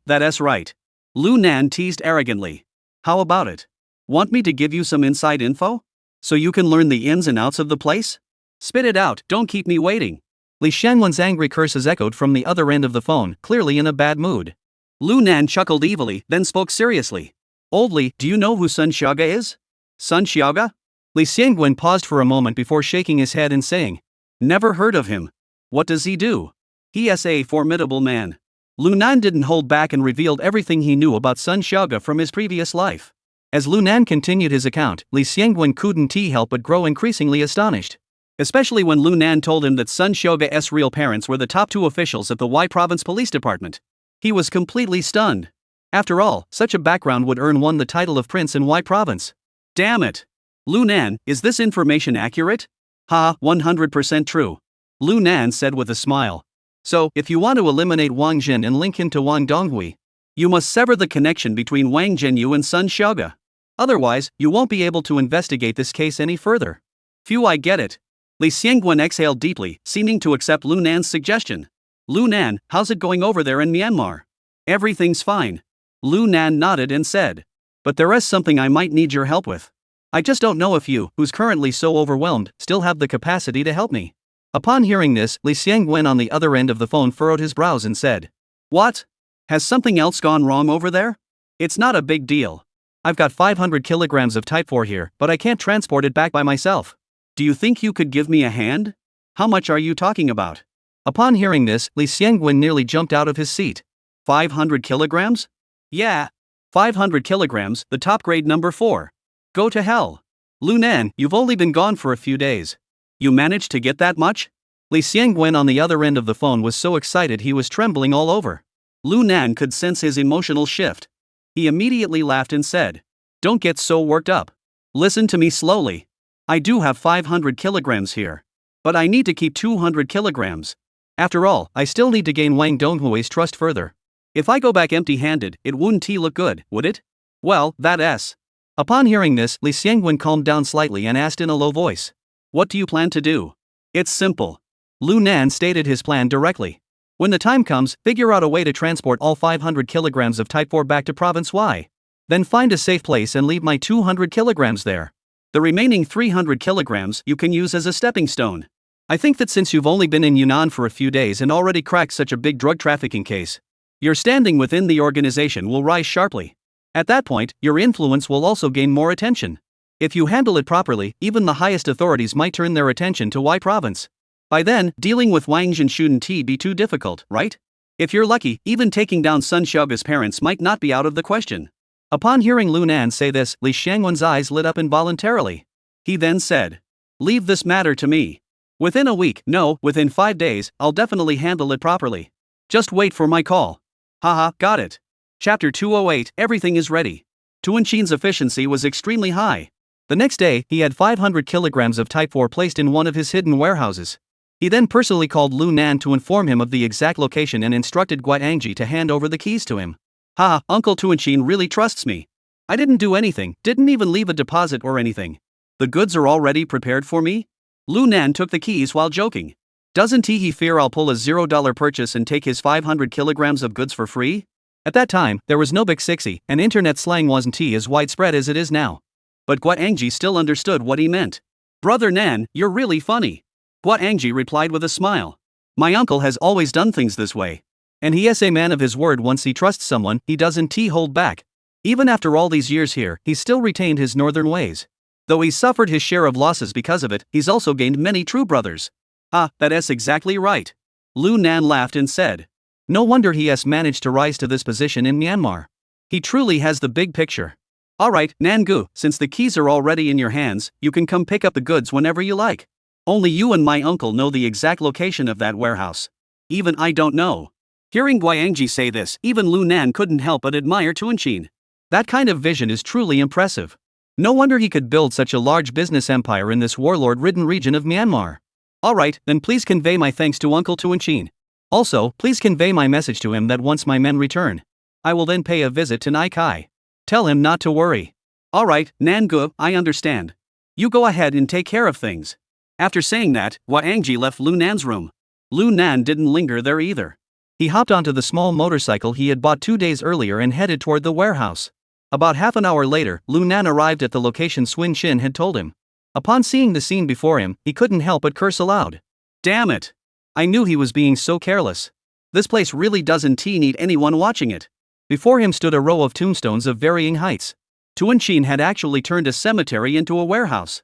That's right. Lunan teased arrogantly. How about it? Want me to give you some inside info? So you can learn the ins and outs of the place? Spit it out, don't keep me waiting. Li Xiangwen's angry curses echoed from the other end of the phone, clearly in a bad mood. Lunan chuckled evilly, then spoke seriously. Oldly, do you know who Sun Xiaoga is? Sun Xiaoga? Li Xiangwen paused for a moment before shaking his head and saying. Never heard of him. What does he do? He is a formidable man. Lunan didn't hold back and revealed everything he knew about Sun Xiaoga from his previous life. As Lunan continued his account, Li Xiangwen couldn't help but grow increasingly astonished. Especially when Lunan told him that Sun Xiaoga's real parents were the top 2 officials at the Y Province Police Department. He was completely stunned. After all, such a background would earn one the title of Prince in Y Province. Damn it! Lunan, is this information accurate? 100% true. Lunan said with a smile. So, if you want to eliminate Wang Jin and link him to Wang Donghui, you must sever the connection between Wang Zhenyu and Sun Xiaoga. Otherwise, you won't be able to investigate this case any further. Phew, I get it. Li Xiangwen exhaled deeply, seeming to accept Lunan's suggestion. Lunan, how's it going over there in Myanmar? Everything's fine. Lunan nodded and said. But there is something I might need your help with. I just don't know if you, who's currently so overwhelmed, still have the capacity to help me. Upon hearing this, Li Xiangwen on the other end of the phone furrowed his brows and said. What? Has something else gone wrong over there? It's not a big deal. I've got 500 kilograms of Type 4 here, but I can't transport it back by myself. Do you think you could give me a hand? How much are you talking about? Upon hearing this, Li Xiangwen nearly jumped out of his seat. 500 kilograms? Yeah. 500 kilograms, the top grade number 4. Go to hell. Lunan, you've only been gone for a few days. You managed to get that much? Li Xiangwen on the other end of the phone was so excited he was trembling all over. Lunan could sense his emotional shift. He immediately laughed and said. Don't get so worked up. Listen to me slowly. I do have 500 kilograms here. But I need to keep 200 kilograms. After all, I still need to gain Wang Donghui's trust further. If I go back empty-handed, it wouldn't look good, would it? Well, that's Upon hearing this, Li Xiangwen calmed down slightly and asked in a low voice. What do you plan to do? It's simple. Lu Nan stated his plan directly. When the time comes, figure out a way to transport all 500 kilograms of Type 4 back to Province Y. Then find a safe place and leave my 200 kilograms there. The remaining 300 kilograms you can use as a stepping stone. I think that since you've only been in Yunnan for a few days and already cracked such a big drug trafficking case, your standing within the organization will rise sharply. At that point, your influence will also gain more attention. If you handle it properly, even the highest authorities might turn their attention to Y Province. By then, dealing with Wang Jin shouldn't be too difficult, right? If you're lucky, even taking down Sun Xiaoge's parents might not be out of the question. Upon hearing Lu Nan say this, Li Xiangwen's eyes lit up involuntarily. He then said, leave this matter to me. Within a week, no, within 5 days, I'll definitely handle it properly. Just wait for my call. Haha, got it. Chapter 208, everything is ready. Tuanshin's efficiency was extremely high. The next day, he had 500 kilograms of Type 4 placed in one of his hidden warehouses. He then personally called Lu Nan to inform him of the exact location and instructed Guangji to hand over the keys to him. Ha, Uncle Tuanshin really trusts me. I didn't do anything, didn't even leave a deposit or anything. The goods are already prepared for me? Lu Nan took the keys while joking. Doesn't he fear I'll pull a $0 purchase and take his 500 kilograms of goods for free? At that time, there was no Big Sixy, and internet slang wasn't as widespread as it is now. But Guangji still understood what he meant. Brother Nan, you're really funny. Guangji replied with a smile. My uncle has always done things this way. And he is a man of his word. Once he trusts someone, he doesn't hold back. Even after all these years here, he's still retained his northern ways. Though he's suffered his share of losses because of it, he's also gained many true brothers. Ah, that is exactly right. Lu Nan laughed and said. No wonder he has managed to rise to this position in Myanmar. He truly has the big picture. Alright, Nangu, since the keys are already in your hands, you can come pick up the goods whenever you like. Only you and my uncle know the exact location of that warehouse. Even I don't know. Hearing Guangji say this, even Lu Nan couldn't help but admire Tuanshin. That kind of vision is truly impressive. No wonder he could build such a large business empire in this warlord-ridden region of Myanmar. Alright, then please convey my thanks to Uncle Tuanshin. Also, please convey my message to him that once my men return, I will then pay a visit to Naikai. Tell him not to worry. Alright, Nangu, I understand. You go ahead and take care of things. After saying that, Guangji left Lu Nan's room. Lu Nan didn't linger there either. He hopped onto the small motorcycle he had bought 2 days earlier and headed toward the warehouse. About half an hour later, Lu Nan arrived at the location Swin Shin had told him. Upon seeing the scene before him, he couldn't help but curse aloud. Damn it! I knew he was being so careless. This place really doesn't need anyone watching it. Before him stood a row of tombstones of varying heights. Tuanshin had actually turned a cemetery into a warehouse.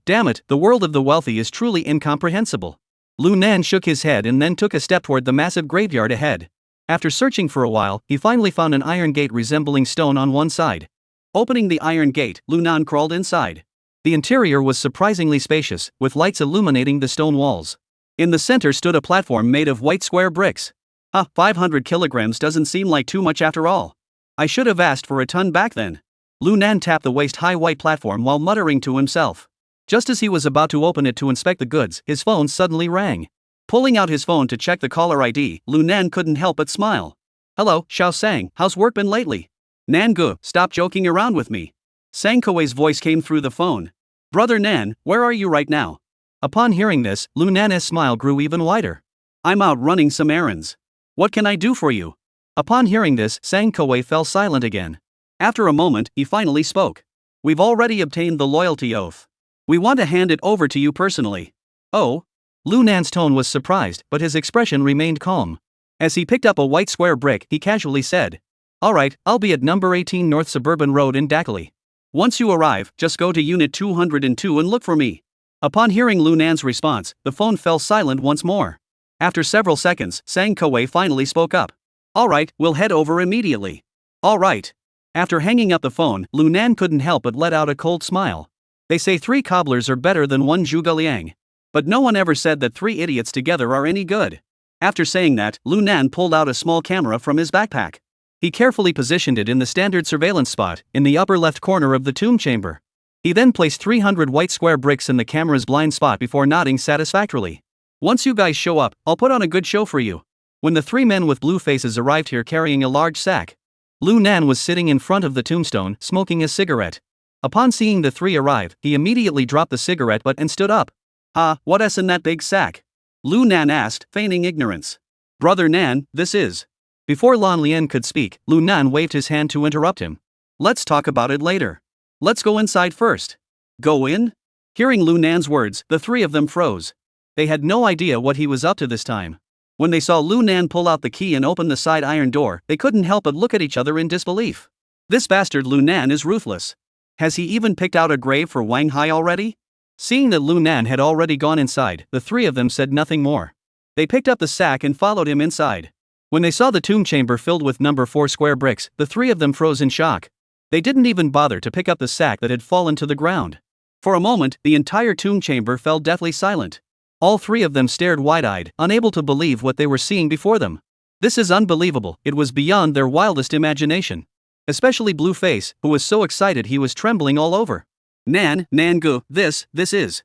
Damn it, the world of the wealthy is truly incomprehensible. Lu Nan shook his head and then took a step toward the massive graveyard ahead. After searching for a while, he finally found an iron gate resembling stone on one side. Opening the iron gate, Lu Nan crawled inside. The interior was surprisingly spacious, with lights illuminating the stone walls. In the center stood a platform made of white square bricks. 500 kilograms doesn't seem like too much after all. I should have asked for a ton back then. Lu Nan tapped the waist-high white platform while muttering to himself. Just as he was about to open it to inspect the goods, his phone suddenly rang. Pulling out his phone to check the caller ID, Lu Nan couldn't help but smile. Hello, Xiao Sang, how's work been lately? Nangu, stop joking around with me. Sang Kowei's voice came through the phone. Brother Nan, where are you right now? Upon hearing this, Lu Nan's smile grew even wider. I'm out running some errands. What can I do for you? Upon hearing this, Sang Kowei fell silent again. After a moment, he finally spoke. We've already obtained the loyalty oath. We want to hand it over to you personally. Oh? Lu Nan's tone was surprised, but his expression remained calm. As he picked up a white square brick, he casually said, Alright, I'll be at number 18 North Suburban Road in Dakali. Once you arrive, just go to Unit 202 and look for me. Upon hearing Lu Nan's response, the phone fell silent once more. After several seconds, Sang Kowei finally spoke up. Alright, we'll head over immediately. Alright. After hanging up the phone, Lu Nan couldn't help but let out a cold smile. They say 3 cobblers are better than 1 zhuge liang. But no one ever said that 3 idiots together are any good. After saying that, Lu Nan pulled out a small camera from his backpack. He carefully positioned it in the standard surveillance spot, in the upper left corner of the tomb chamber. He then placed 300 white square bricks in the camera's blind spot before nodding satisfactorily. Once you guys show up, I'll put on a good show for you. When the 3 men with blue faces arrived here carrying a large sack, Lu Nan was sitting in front of the tombstone, smoking a cigarette. Upon seeing the three arrive, he immediately dropped the cigarette butt and stood up. What's in that big sack? Lu Nan asked, feigning ignorance. Brother Nan, this is. Before Lan Lian could speak, Lu Nan waved his hand to interrupt him. Let's talk about it later. Let's go inside first. Go in? Hearing Lu Nan's words, the three of them froze. They had no idea what he was up to this time. When they saw Lu Nan pull out the key and open the side iron door, they couldn't help but look at each other in disbelief. This bastard Lu Nan is ruthless. Has he even picked out a grave for Wang Hai already? Seeing that Lu Nan had already gone inside, the three of them said nothing more. They picked up the sack and followed him inside. When they saw the tomb chamber filled with number 4 square bricks, the three of them froze in shock. They didn't even bother to pick up the sack that had fallen to the ground. For a moment, the entire tomb chamber fell deathly silent. All three of them stared wide-eyed, unable to believe what they were seeing before them. This is unbelievable, it was beyond their wildest imagination. Especially Blueface, who was so excited he was trembling all over. Nan-gu, this is.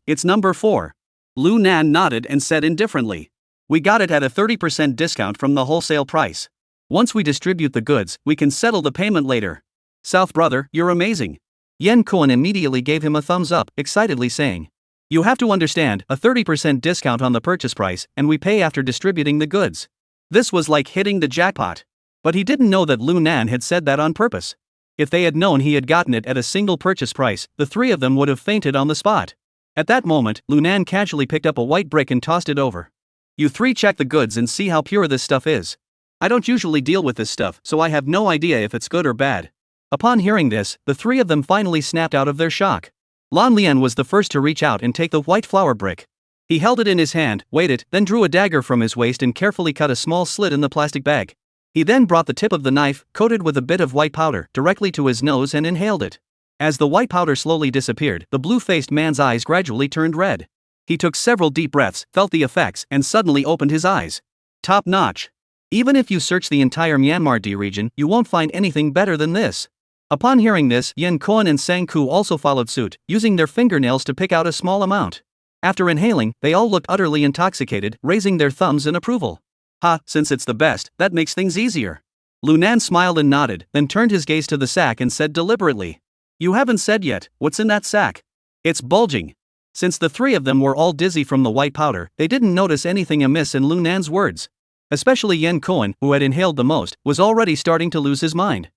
It's number 4. Lu Nan nodded and said indifferently. We got it at a 30% discount from the wholesale price. Once we distribute the goods, we can settle the payment later. South brother, you're amazing. Yen Koan immediately gave him a thumbs up, excitedly saying. You have to understand, a 30% discount on the purchase price, and we pay after distributing the goods. This was like hitting the jackpot. But he didn't know that Lu Nan had said that on purpose. If they had known he had gotten it at a single purchase price, the three of them would have fainted on the spot. At that moment, Lu Nan casually picked up a white brick and tossed it over. You three check the goods and see how pure this stuff is. I don't usually deal with this stuff, so I have no idea if it's good or bad. Upon hearing this, the three of them finally snapped out of their shock. Lan Lian was the first to reach out and take the white flour brick. He held it in his hand, waited, then drew a dagger from his waist and carefully cut a small slit in the plastic bag. He then brought the tip of the knife, coated with a bit of white powder, directly to his nose and inhaled it. As the white powder slowly disappeared, the blue-faced man's eyes gradually turned red. He took several deep breaths, felt the effects, and suddenly opened his eyes. Top notch. Even if you search the entire Myanmar D region, you won't find anything better than this. Upon hearing this, Yen Koan and Sang Ku also followed suit, using their fingernails to pick out a small amount. After inhaling, they all looked utterly intoxicated, raising their thumbs in approval. Since it's the best, that makes things easier. Lu Nan smiled and nodded, then turned his gaze to the sack and said deliberately. You haven't said yet, what's in that sack? It's bulging. Since the three of them were all dizzy from the white powder, they didn't notice anything amiss in Lu Nan's words. Especially Yen Koan, who had inhaled the most, was already starting to lose his mind.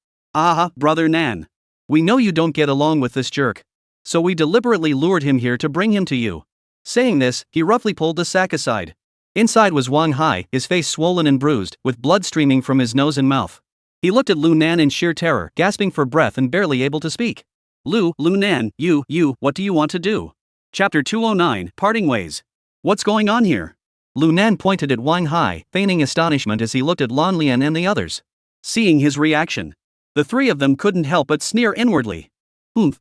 Brother Nan. We know you don't get along with this jerk. So we deliberately lured him here to bring him to you. Saying this, he roughly pulled the sack aside. Inside was Wang Hai, his face swollen and bruised, with blood streaming from his nose and mouth. He looked at Lu Nan in sheer terror, gasping for breath and barely able to speak. Lu Nan, you, what do you want to do? Chapter 209, Parting Ways. What's going on here? Lu Nan pointed at Wang Hai, feigning astonishment as he looked at Lan Lian and the others. Seeing his reaction, the three of them couldn't help but sneer inwardly.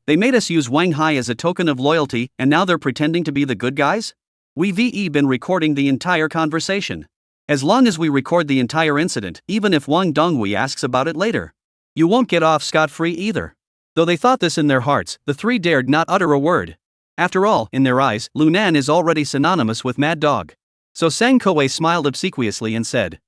They made us use Wang Hai as a token of loyalty, and now they're pretending to be the good guys? We've been recording the entire conversation. As long as we record the entire incident, even if Wang Donghui asks about it later, you won't get off scot-free either. Though they thought this in their hearts, the three dared not utter a word. After all, in their eyes, Lu Nan is already synonymous with Mad Dog. So Sang Koe smiled obsequiously and said,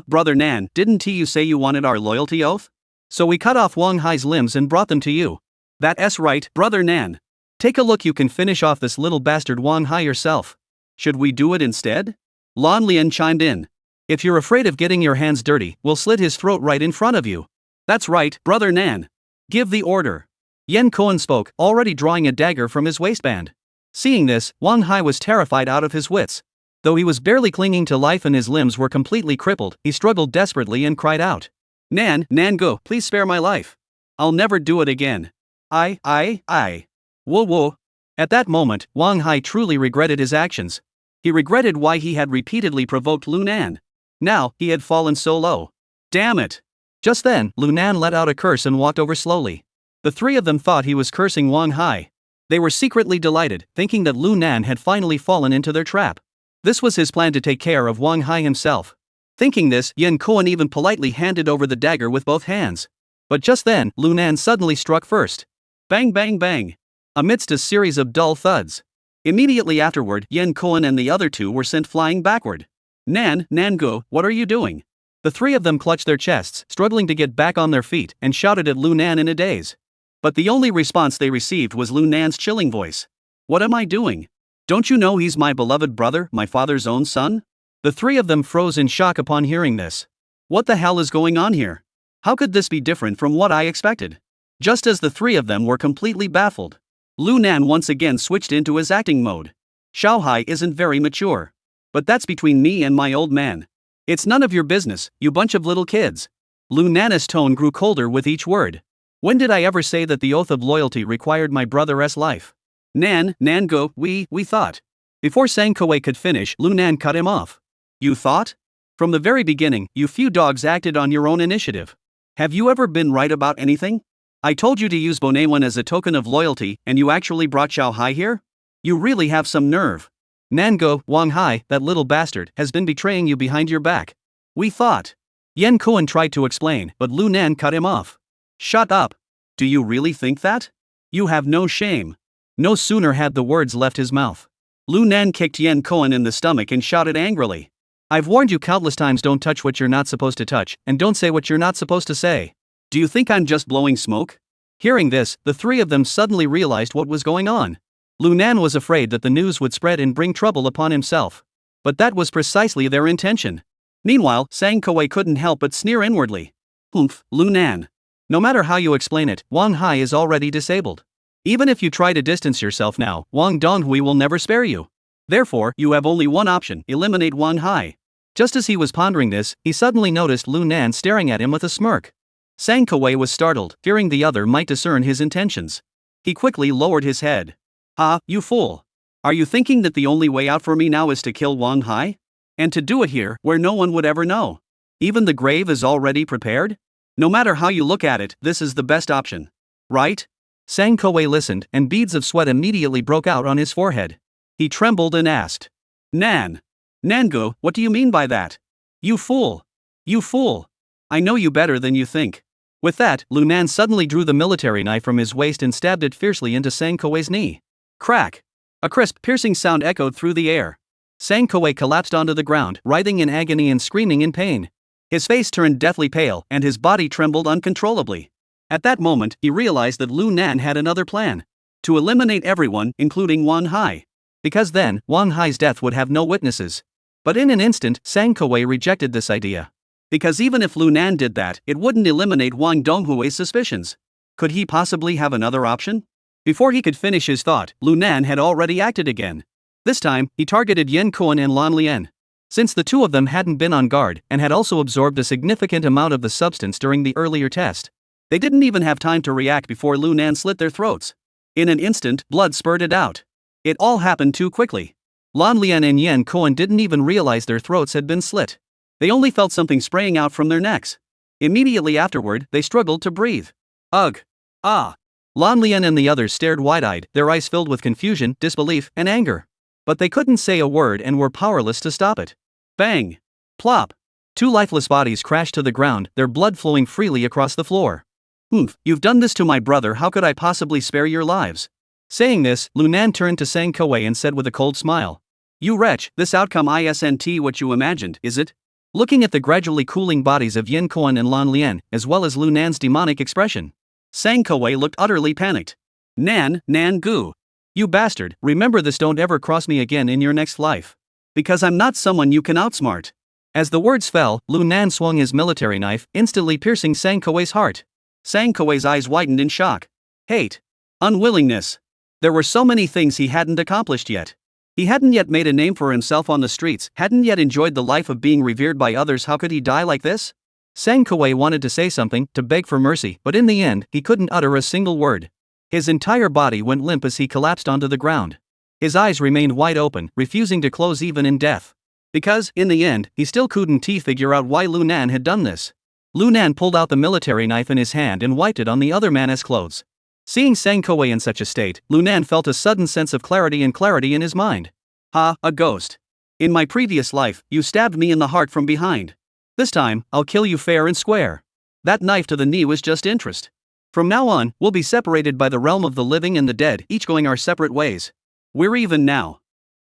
Brother Nan, didn't you say you wanted our loyalty oath? So we cut off Wang Hai's limbs and brought them to you. That's right, Brother Nan. Take a look, you can finish off this little bastard Wang Hai yourself. Should we do it instead? Lan Lian chimed in. If you're afraid of getting your hands dirty, we'll slit his throat right in front of you. That's right, Brother Nan. Give the order. Yen Koan spoke, already drawing a dagger from his waistband. Seeing this, Wang Hai was terrified out of his wits. Though he was barely clinging to life and his limbs were completely crippled, he struggled desperately and cried out. Nan go, please spare my life. I'll never do it again. Whoa. At that moment, Wang Hai truly regretted his actions. He regretted why he had repeatedly provoked Lu Nan. Now, he had fallen so low. Damn it. Just then, Lu Nan let out a curse and walked over slowly. The three of them thought he was cursing Wang Hai. They were secretly delighted, thinking that Lu Nan had finally fallen into their trap. This was his plan to take care of Wang Hai himself. Thinking this, Yen Koan even politely handed over the dagger with both hands. But just then, Lu Nan suddenly struck first. Bang bang bang. Amidst a series of dull thuds. Immediately afterward, Yen Koan and the other two were sent flying backward. Nango, what are you doing? The three of them clutched their chests, struggling to get back on their feet, and shouted at Lu Nan in a daze. But the only response they received was Lu Nan's chilling voice. What am I doing? Don't you know he's my beloved brother, my father's own son? The three of them froze in shock upon hearing this. What the hell is going on here? How could this be different from what I expected? Just as the three of them were completely baffled, Lu Nan once again switched into his acting mode. Xiaohai isn't very mature. But that's between me and my old man. It's none of your business, you bunch of little kids. Lu Nan's tone grew colder with each word. When did I ever say that the oath of loyalty required my brother's life? Nan go, we thought. Before Sang Kuei could finish, Lu Nan cut him off. You thought? From the very beginning, you few dogs acted on your own initiative. Have you ever been right about anything? I told you to use Bonewan as a token of loyalty, and you actually brought Xiaohai here? You really have some nerve. Nango, Wang Hai, that little bastard, has been betraying you behind your back. We thought. Yan Kuan tried to explain, but Lu Nan cut him off. Shut up. Do you really think that? You have no shame. No sooner had the words left his mouth, Lu Nan kicked Yan Kuan in the stomach and shouted angrily. I've warned you countless times, don't touch what you're not supposed to touch, and don't say what you're not supposed to say. Do you think I'm just blowing smoke? Hearing this, the three of them suddenly realized what was going on. Lu Nan was afraid that the news would spread and bring trouble upon himself. But that was precisely their intention. Meanwhile, Sang Kuei couldn't help but sneer inwardly. Oomph, Lu Nan. No matter how you explain it, Wang Hai is already disabled. Even if you try to distance yourself now, Wang Donghui will never spare you. Therefore, you have only one option, eliminate Wang Hai. Just as he was pondering this, he suddenly noticed Lu Nan staring at him with a smirk. Sang Kuei was startled, fearing the other might discern his intentions. He quickly lowered his head. Ha, you fool. Are you thinking that the only way out for me now is to kill Wang Hai? And to do it here, where no one would ever know? Even the grave is already prepared? No matter how you look at it, this is the best option. Right? Sang Kuei listened, and beads of sweat immediately broke out on his forehead. He trembled and asked. Nango, what do you mean by that? You fool. You fool. I know you better than you think. With that, Lu Nan suddenly drew the military knife from his waist and stabbed it fiercely into Sang Kuei's knee. Crack! A crisp, piercing sound echoed through the air. Sang Kuei collapsed onto the ground, writhing in agony and screaming in pain. His face turned deathly pale, and his body trembled uncontrollably. At that moment, he realized that Lu Nan had another plan. To eliminate everyone, including Wang Hai. Because then, Wang Hai's death would have no witnesses. But in an instant, Sang Kuei rejected this idea. Because even if Lu Nan did that, it wouldn't eliminate Wang Donghui's suspicions. Could he possibly have another option? Before he could finish his thought, Lu Nan had already acted again. This time, he targeted Yan Kuan and Lan Lian. Since the two of them hadn't been on guard, and had also absorbed a significant amount of the substance during the earlier test, they didn't even have time to react before Lu Nan slit their throats. In an instant, blood spurted out. It all happened too quickly. Lan Lian and Yan Kuan didn't even realize their throats had been slit. They only felt something spraying out from their necks. Immediately afterward, they struggled to breathe. Ugh! Ah! Lan Lian and the others stared wide-eyed, their eyes filled with confusion, disbelief, and anger. But they couldn't say a word and were powerless to stop it. Bang! Plop! Two lifeless bodies crashed to the ground, their blood flowing freely across the floor. You've done this to my brother, how could I possibly spare your lives? Saying this, Lu Nan turned to Sang Kuei and said with a cold smile. You wretch, this outcome isn't what you imagined, is it? Looking at the gradually cooling bodies of Yan Kuan and Lan Lian, as well as Lu Nan's demonic expression, Sang Kuei looked utterly panicked. Nan gu. You bastard, remember this, don't ever cross me again in your next life. Because I'm not someone you can outsmart. As the words fell, Lu Nan swung his military knife, instantly piercing Sang Kuei's heart. Sang Kuei's eyes widened in shock. Hate. Unwillingness. There were so many things he hadn't accomplished yet. He hadn't yet made a name for himself on the streets, hadn't yet enjoyed the life of being revered by others. How could he die like this? Sang Kuei wanted to say something, to beg for mercy, but in the end, he couldn't utter a single word. His entire body went limp as he collapsed onto the ground. His eyes remained wide open, refusing to close even in death. Because, in the end, he still couldn't figure out why Lu Nan had done this. Lu Nan pulled out the military knife in his hand and wiped it on the other man's clothes. Seeing Sang Kuei in such a state, Lu Nan felt a sudden sense of clarity in his mind. Ha, a ghost. In my previous life, you stabbed me in the heart from behind. This time, I'll kill you fair and square. That knife to the knee was just interest. From now on, we'll be separated by the realm of the living and the dead, each going our separate ways. We're even now.